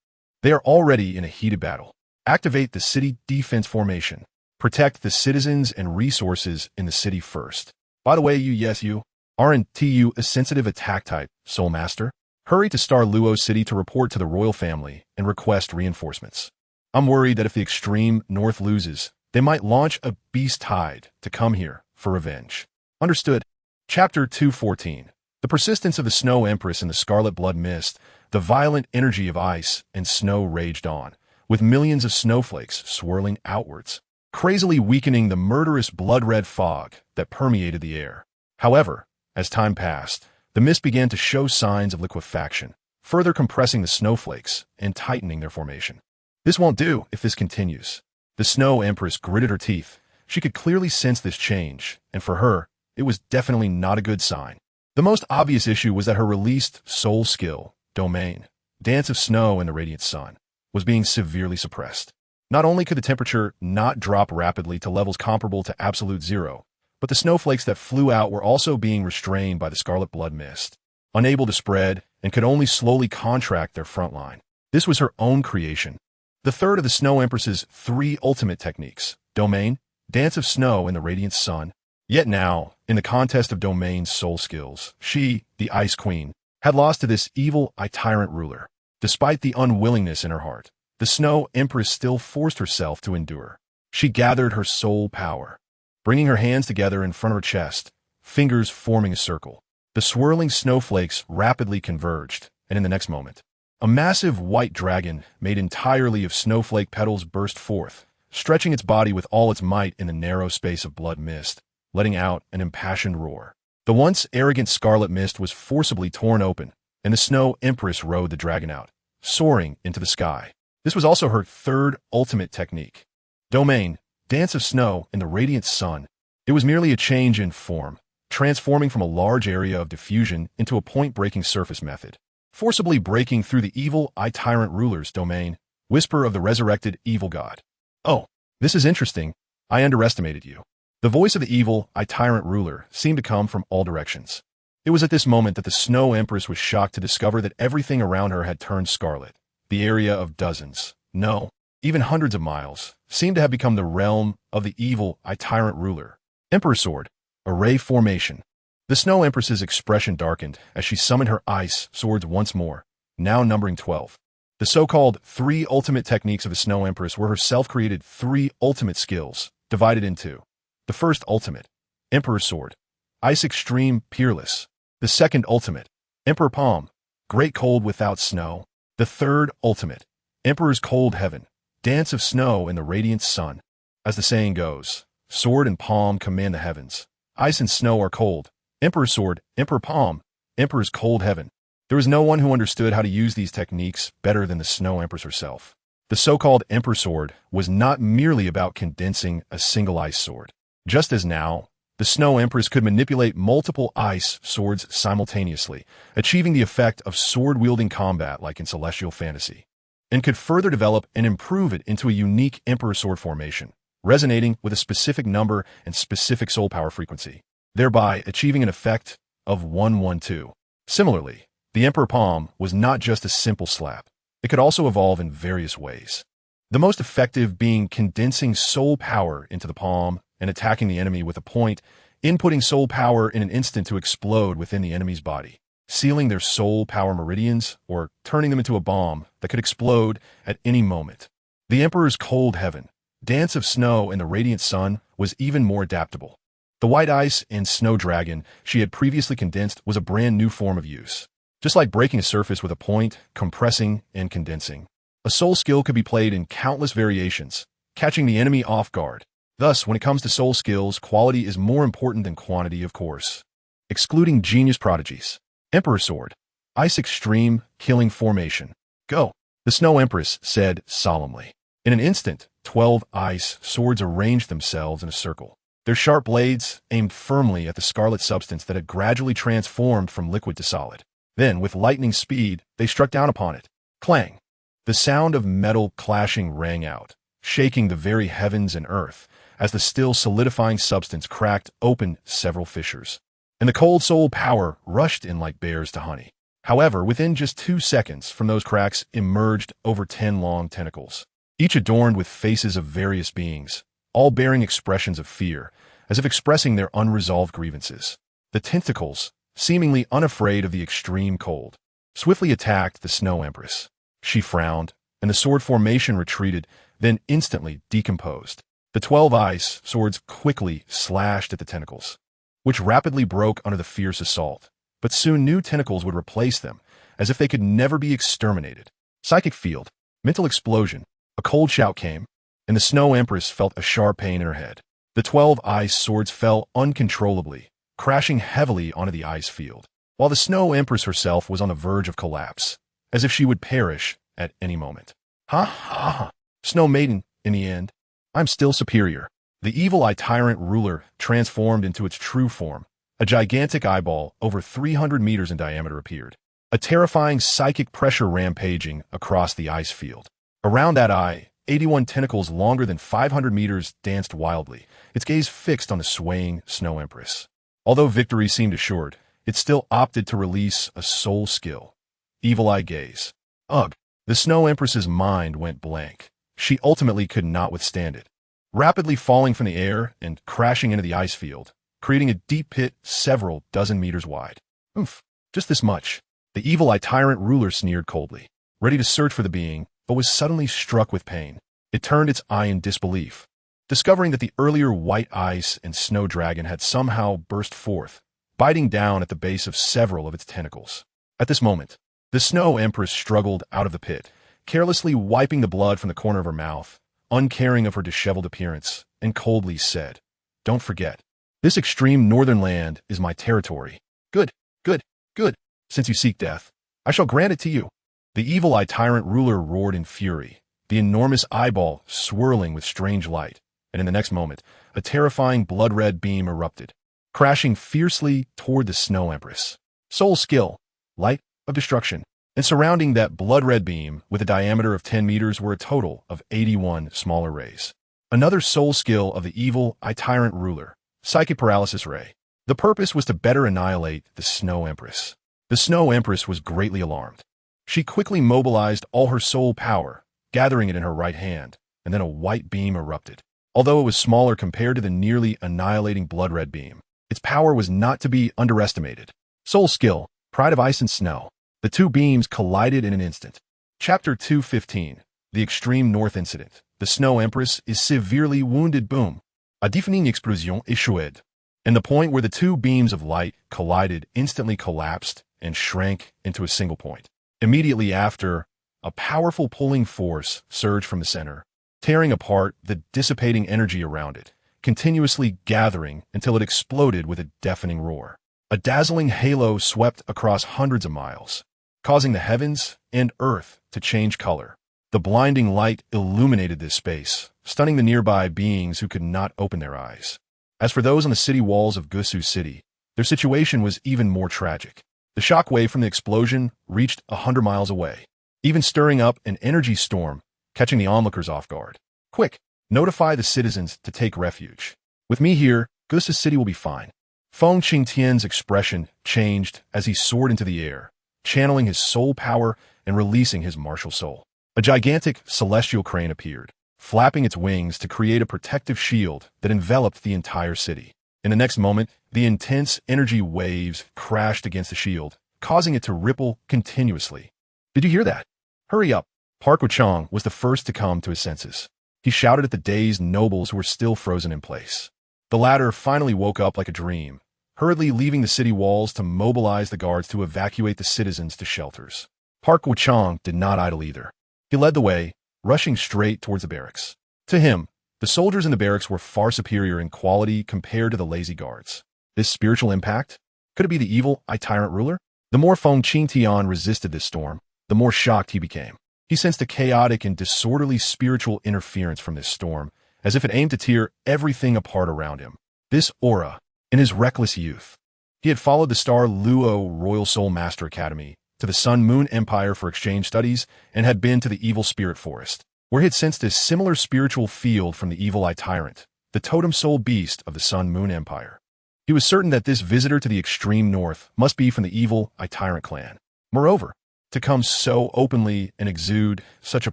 they are already in a heated battle. Activate the city defense formation. Protect the citizens and resources in the city first. By the way, you aren't a sensitive attack type, Soul Master? Hurry to Douluo City to report to the royal family and request reinforcements. I'm worried that if the extreme north loses, they might launch a beast tide to come here for revenge. Understood. Chapter 214. The persistence of the Snow Empress in the Scarlet Blood Mist, the violent energy of ice and snow raged on, with millions of snowflakes swirling outwards, crazily weakening the murderous blood-red fog that permeated the air. However, as time passed, the mist began to show signs of liquefaction, further compressing the snowflakes and tightening their formation. This won't do if this continues. The Snow Empress gritted her teeth. She could clearly sense this change, and for her, it was definitely not a good sign. The most obvious issue was that her released soul skill, Domain, Dance of Snow in the Radiant Sun, was being severely suppressed. Not only could the temperature not drop rapidly to levels comparable to absolute zero, but the snowflakes that flew out were also being restrained by the Scarlet Blood Mist, unable to spread and could only slowly contract their front line. This was her own creation. The third of the Snow Empress's 3 ultimate techniques, Domain, Dance of Snow in the Radiant Sun. Yet now, in the contest of Domain's soul skills, she, the Ice Queen, had lost to this evil tyrant ruler. Despite the unwillingness in her heart, the Snow Empress still forced herself to endure. She gathered her soul power. Bringing her hands together in front of her chest, fingers forming a circle. The swirling snowflakes rapidly converged, and in the next moment, a massive white dragon made entirely of snowflake petals burst forth, stretching its body with all its might in the narrow space of blood mist, letting out an impassioned roar. The once arrogant scarlet mist was forcibly torn open, and the Snow Empress rode the dragon out, soaring into the sky. This was also her third ultimate technique. Domain, Dance of Snow in the Radiant Sun. It was merely a change in form, transforming from a large area of diffusion into a point-breaking surface method, forcibly breaking through the evil Tyrant ruler's domain, whisper of the resurrected evil god. Oh, this is interesting. I underestimated you. The voice of the evil Tyrant ruler seemed to come from all directions. It was at this moment that the Snow Empress was shocked to discover that everything around her had turned scarlet. The area of dozens, no, even hundreds of miles, seemed to have become the realm of the evil Tyrant ruler. Emperor Sword, Array Formation. The Snow Empress's expression darkened as she summoned her ice swords once more, now numbering 12. The so-called 3 ultimate techniques of the Snow Empress were her self-created 3 ultimate skills, divided into: the first ultimate, Emperor Sword, Ice Extreme Peerless. The second ultimate, Emperor Palm, Great Cold Without Snow. The third ultimate, Emperor's Cold Heaven, Dance of Snow in the Radiant Sun. As the saying goes, sword and palm command the heavens. Ice and snow are cold. Emperor Sword, Emperor Palm, Emperor's Cold Heaven. There was no one who understood how to use these techniques better than the Snow Empress herself. The so-called Emperor Sword was not merely about condensing a single ice sword. Just as now, the Snow Empress could manipulate multiple ice swords simultaneously, achieving the effect of sword-wielding combat like in celestial fantasy, and could further develop and improve it into a unique Emperor Sword formation, resonating with a specific number and specific soul power frequency, thereby achieving an effect of 112. Similarly, the Emperor Palm was not just a simple slap. It could also evolve in various ways. The most effective being condensing soul power into the palm and attacking the enemy with a point, inputting soul power in an instant to explode within the enemy's body, sealing their soul power meridians or turning them into a bomb that could explode at any moment. The Emperor's Cold Heaven, Dance of Snow in the Radiant Sun, was even more adaptable. The white ice and snow dragon she had previously condensed was a brand new form of use. Just like breaking a surface with a point, compressing, and condensing, a soul skill could be played in countless variations, catching the enemy off guard. Thus, when it comes to soul skills, quality is more important than quantity, of course. Excluding genius prodigies. Emperor Sword, Ice Extreme Killing Formation. Go, the Snow Empress said solemnly. In an instant, 12 ice swords arranged themselves in a circle, their sharp blades aimed firmly at the scarlet substance that had gradually transformed from liquid to solid. Then, with lightning speed, they struck down upon it. Clang! The sound of metal clashing rang out, shaking the very heavens and earth, as the still solidifying substance cracked open several fissures, and the cold soul power rushed in like bears to honey. However, within just 2 seconds from those cracks emerged over 10 long tentacles, each adorned with faces of various beings, all bearing expressions of fear, as if expressing their unresolved grievances. The tentacles, seemingly unafraid of the extreme cold, swiftly attacked the Snow Empress. She frowned, and the sword formation retreated, then instantly decomposed. The 12 ice swords quickly slashed at the tentacles, which rapidly broke under the fierce assault, but soon new tentacles would replace them, as if they could never be exterminated. Psychic field, mental explosion, a cold shout came, and the Snow Empress felt a sharp pain in her head. The 12 ice swords fell uncontrollably, crashing heavily onto the ice field, while the Snow Empress herself was on the verge of collapse, as if she would perish at any moment. Ha ha ha! Snow Maiden, in the end, I'm still superior. The evil Tyrant ruler transformed into its true form. A gigantic eyeball over 300 meters in diameter appeared, a terrifying psychic pressure rampaging across the ice field. Around that eye, 81 tentacles longer than 500 meters danced wildly, its gaze fixed on the swaying Snow Empress. Although victory seemed assured, it still opted to release a soul skill. Evil Eye Gaze. Ugh! The Snow Empress's mind went blank. She ultimately could not withstand it, rapidly falling from the air and crashing into the ice field, creating a deep pit several dozen meters wide. Oof, just this much. The evil Tyrant ruler sneered coldly, ready to search for the being, but was suddenly struck with pain. It turned its eye in disbelief. discovering that the earlier white ice and snow dragon had somehow burst forth, biting down at the base of several of its tentacles. At this moment, the Snow Empress struggled out of the pit, carelessly wiping the blood from the corner of her mouth, uncaring of her disheveled appearance, and coldly said, "Don't forget, this extreme northern land is my territory. Good, good, good. Since you seek death, I shall grant it to you." The evil-eye tyrant ruler roared in fury, the enormous eyeball swirling with strange light, and in the next moment, a terrifying blood-red beam erupted, crashing fiercely toward the Snow Empress. Soul skill, light of destruction, and surrounding that blood-red beam with a diameter of 10 meters were a total of 81 smaller rays. Another soul skill of the evil-eye tyrant ruler, psychic paralysis ray. The purpose was to better annihilate the Snow Empress. The Snow Empress was greatly alarmed. She quickly mobilized all her soul power, gathering it in her right hand, and then a white beam erupted. Although it was smaller compared to the nearly annihilating blood-red beam, its power was not to be underestimated. Soul skill, pride of ice and snow. The two beams collided in an instant. Chapter 215, The Extreme North Incident. The Snow Empress is severely wounded. Boom. A deafening explosion échoué. And the point where the two beams of light collided instantly collapsed and shrank into a single point. Immediately after, a powerful pulling force surged from the center, tearing apart the dissipating energy around it, continuously gathering until it exploded with a deafening roar. A dazzling halo swept across hundreds of miles, causing the heavens and earth to change color. The blinding light illuminated this space, stunning the nearby beings who could not open their eyes. As for those on the city walls of Gusu City, their situation was even more tragic. The shockwave from the explosion reached 100 miles away, even stirring up an energy storm, catching the onlookers off guard. Quick, notify the citizens to take refuge. With me here, Gusu City will be fine. Feng Qingtian's expression changed as he soared into the air, channeling his soul power and releasing his martial soul. A gigantic celestial crane appeared, flapping its wings to create a protective shield that enveloped the entire city. In the next moment, the intense energy waves crashed against the shield, causing it to ripple continuously. Did you hear that? Hurry up. Park Wuchang was the first to come to his senses. He shouted at the dazed nobles who were still frozen in place. The latter finally woke up like a dream, hurriedly leaving the city walls to mobilize the guards to evacuate the citizens to shelters. Park Wuchang did not idle either. He led the way, rushing straight towards the barracks. To him, the soldiers in the barracks were far superior in quality compared to the lazy guards. This spiritual impact? Could it be the evil-eye tyrant ruler? The more Feng Qingtian resisted this storm, the more shocked he became. He sensed a chaotic and disorderly spiritual interference from this storm, as if it aimed to tear everything apart around him. This aura, in his reckless youth, he had followed the toDouluo Royal Soul Master Academy to the Sun Moon Empire for exchange studies and had been to the Evil Spirit Forest, where he had sensed a similar spiritual field from the evil-eye tyrant, the totem soul beast of the Sun Moon Empire. He was certain that this visitor to the extreme north must be from the evil-eye tyrant clan. Moreover, to come so openly and exude such a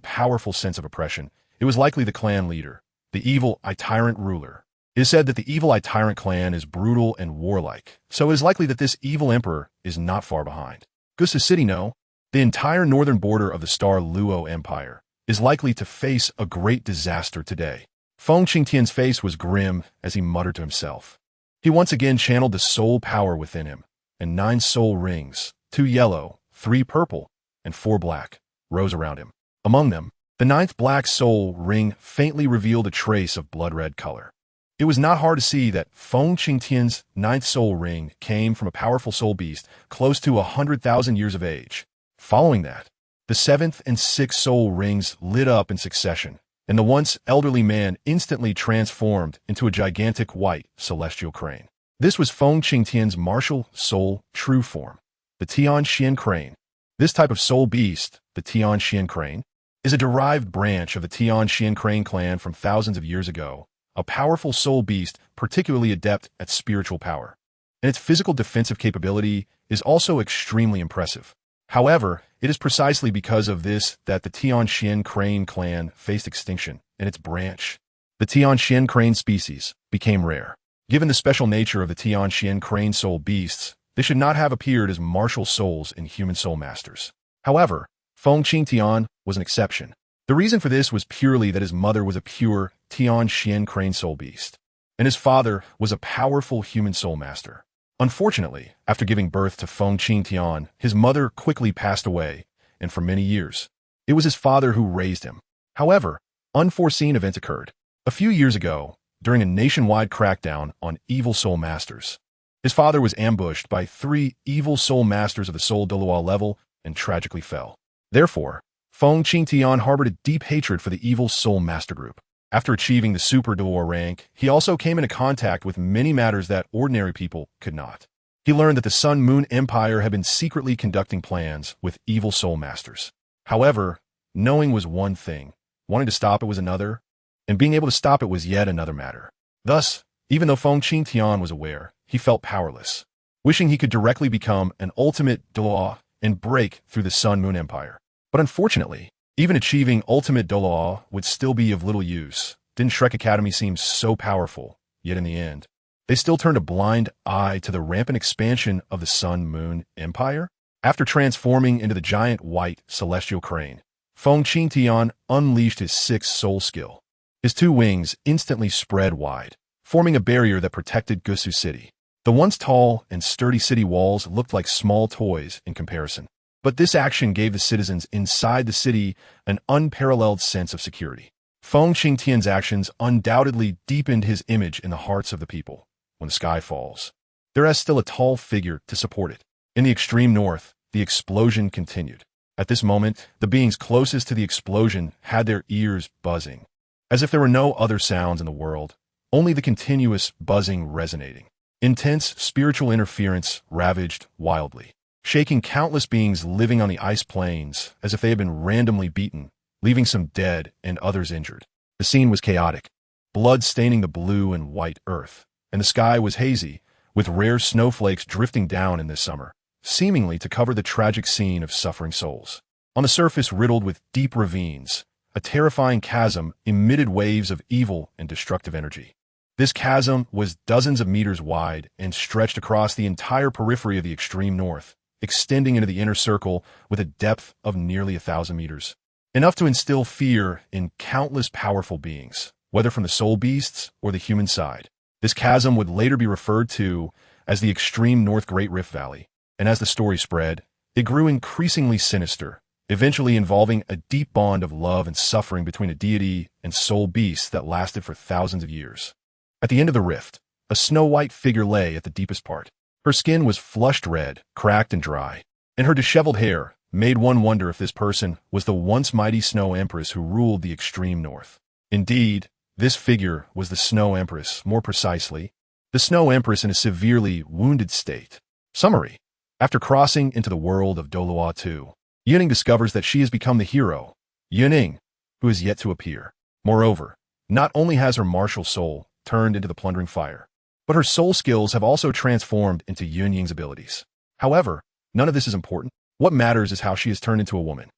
powerful sense of oppression, it was likely the clan leader, the evil-eye tyrant ruler. It is said that the evil-eye tyrant clan is brutal and warlike, so it is likely that this evil emperor is not far behind. Gusu City, no. The entire northern border of the toDouluo Empire is likely to face a great disaster today. Feng Qingtian's face was grim as he muttered to himself. He once again channeled the soul power within him, and 9 soul rings, 2 yellow, 3 purple, and 4 black, rose around him. Among them, the 9th black soul ring faintly revealed a trace of blood-red color. It was not hard to see that Feng Qingtian's 9th soul ring came from a powerful soul beast close to 100,000 years of age. Following that, the 7th and 6th soul rings lit up in succession, and the once elderly man instantly transformed into a gigantic white celestial crane. This was Feng Qingtian's martial soul true form, the Tianxian crane. This type of soul beast, the Tianxian crane, is a derived branch of the Tianxian crane clan from thousands of years ago, a powerful soul beast particularly adept at spiritual power. And its physical defensive capability is also extremely impressive. However, it is precisely because of this that the Tianxian crane clan faced extinction, and its branch, the Tianxian crane species, became rare. Given the special nature of the Tianxian crane soul beasts, they should not have appeared as martial souls in human soul masters. However, Feng Qingtian was an exception. The reason for this was purely that his mother was a pure, Tian Xian Crane Soul Beast, and his father was a powerful human soul master. Unfortunately, after giving birth to Feng Qing Tian, his mother quickly passed away, and for many years, it was his father who raised him. However, unforeseen events occurred. A few years ago, during a nationwide crackdown on evil soul masters, his father was ambushed by 3 evil soul masters of the toDouluo level and tragically fell. Therefore, Feng Qing Tian harbored a deep hatred for the evil soul master group. After achieving the Super Douluo rank, he also came into contact with many matters that ordinary people could not. He learned that the Sun Moon Empire had been secretly conducting plans with evil soul masters. However, knowing was one thing, wanting to stop it was another, and being able to stop it was yet another matter. Thus, even though Feng Qing Tian was aware, he felt powerless, wishing he could directly become an ultimate Douluo and break through the Sun Moon Empire. But unfortunately, even achieving ultimate Douluo would still be of little use. Didn't Shrek Academy seem so powerful? Yet in the end, they still turned a blind eye to the rampant expansion of the Sun Moon Empire. After transforming into the giant white celestial crane, Feng Qing Tian unleashed his 6th soul skill. His 2 wings instantly spread wide, forming a barrier that protected Gusu City. The once tall and sturdy city walls looked like small toys in comparison. But this action gave the citizens inside the city an unparalleled sense of security. Feng Qing Tian's actions undoubtedly deepened his image in the hearts of the people. When the sky falls, there is still a tall figure to support it. In the extreme north, the explosion continued. At this moment, the beings closest to the explosion had their ears buzzing, as if there were no other sounds in the world, only the continuous buzzing resonating. Intense spiritual interference ravaged wildly, shaking countless beings living on the ice plains as if they had been randomly beaten, leaving some dead and others injured. The scene was chaotic, blood staining the blue and white earth, and the sky was hazy, with rare snowflakes drifting down in this summer, seemingly to cover the tragic scene of suffering souls. On the surface riddled with deep ravines, a terrifying chasm emitted waves of evil and destructive energy. This chasm was dozens of meters wide and stretched across the entire periphery of the extreme north, extending into the inner circle with a depth of nearly 1,000 meters. Enough to instill fear in countless powerful beings, whether from the soul beasts or the human side. This chasm would later be referred to as the extreme North Great Rift Valley, and as the story spread, it grew increasingly sinister, eventually involving a deep bond of love and suffering between a deity and soul beasts that lasted for thousands of years. At the end of the rift, a snow-white figure lay at the deepest part. Her skin was flushed red, cracked and dry, and her disheveled hair made one wonder if this person was the once mighty Snow Empress who ruled the extreme north. Indeed, this figure was the Snow Empress, more precisely, the Snow Empress in a severely wounded state. Summary. After crossing into the world of Douluo II, Yun Ying discovers that she has become the hero, Yun Ying, who is yet to appear. Moreover, not only has her martial soul turned into the plundering fire, but her soul skills have also transformed into Yun Ying's abilities. However, none of this is important. What matters is how she is turned into a woman.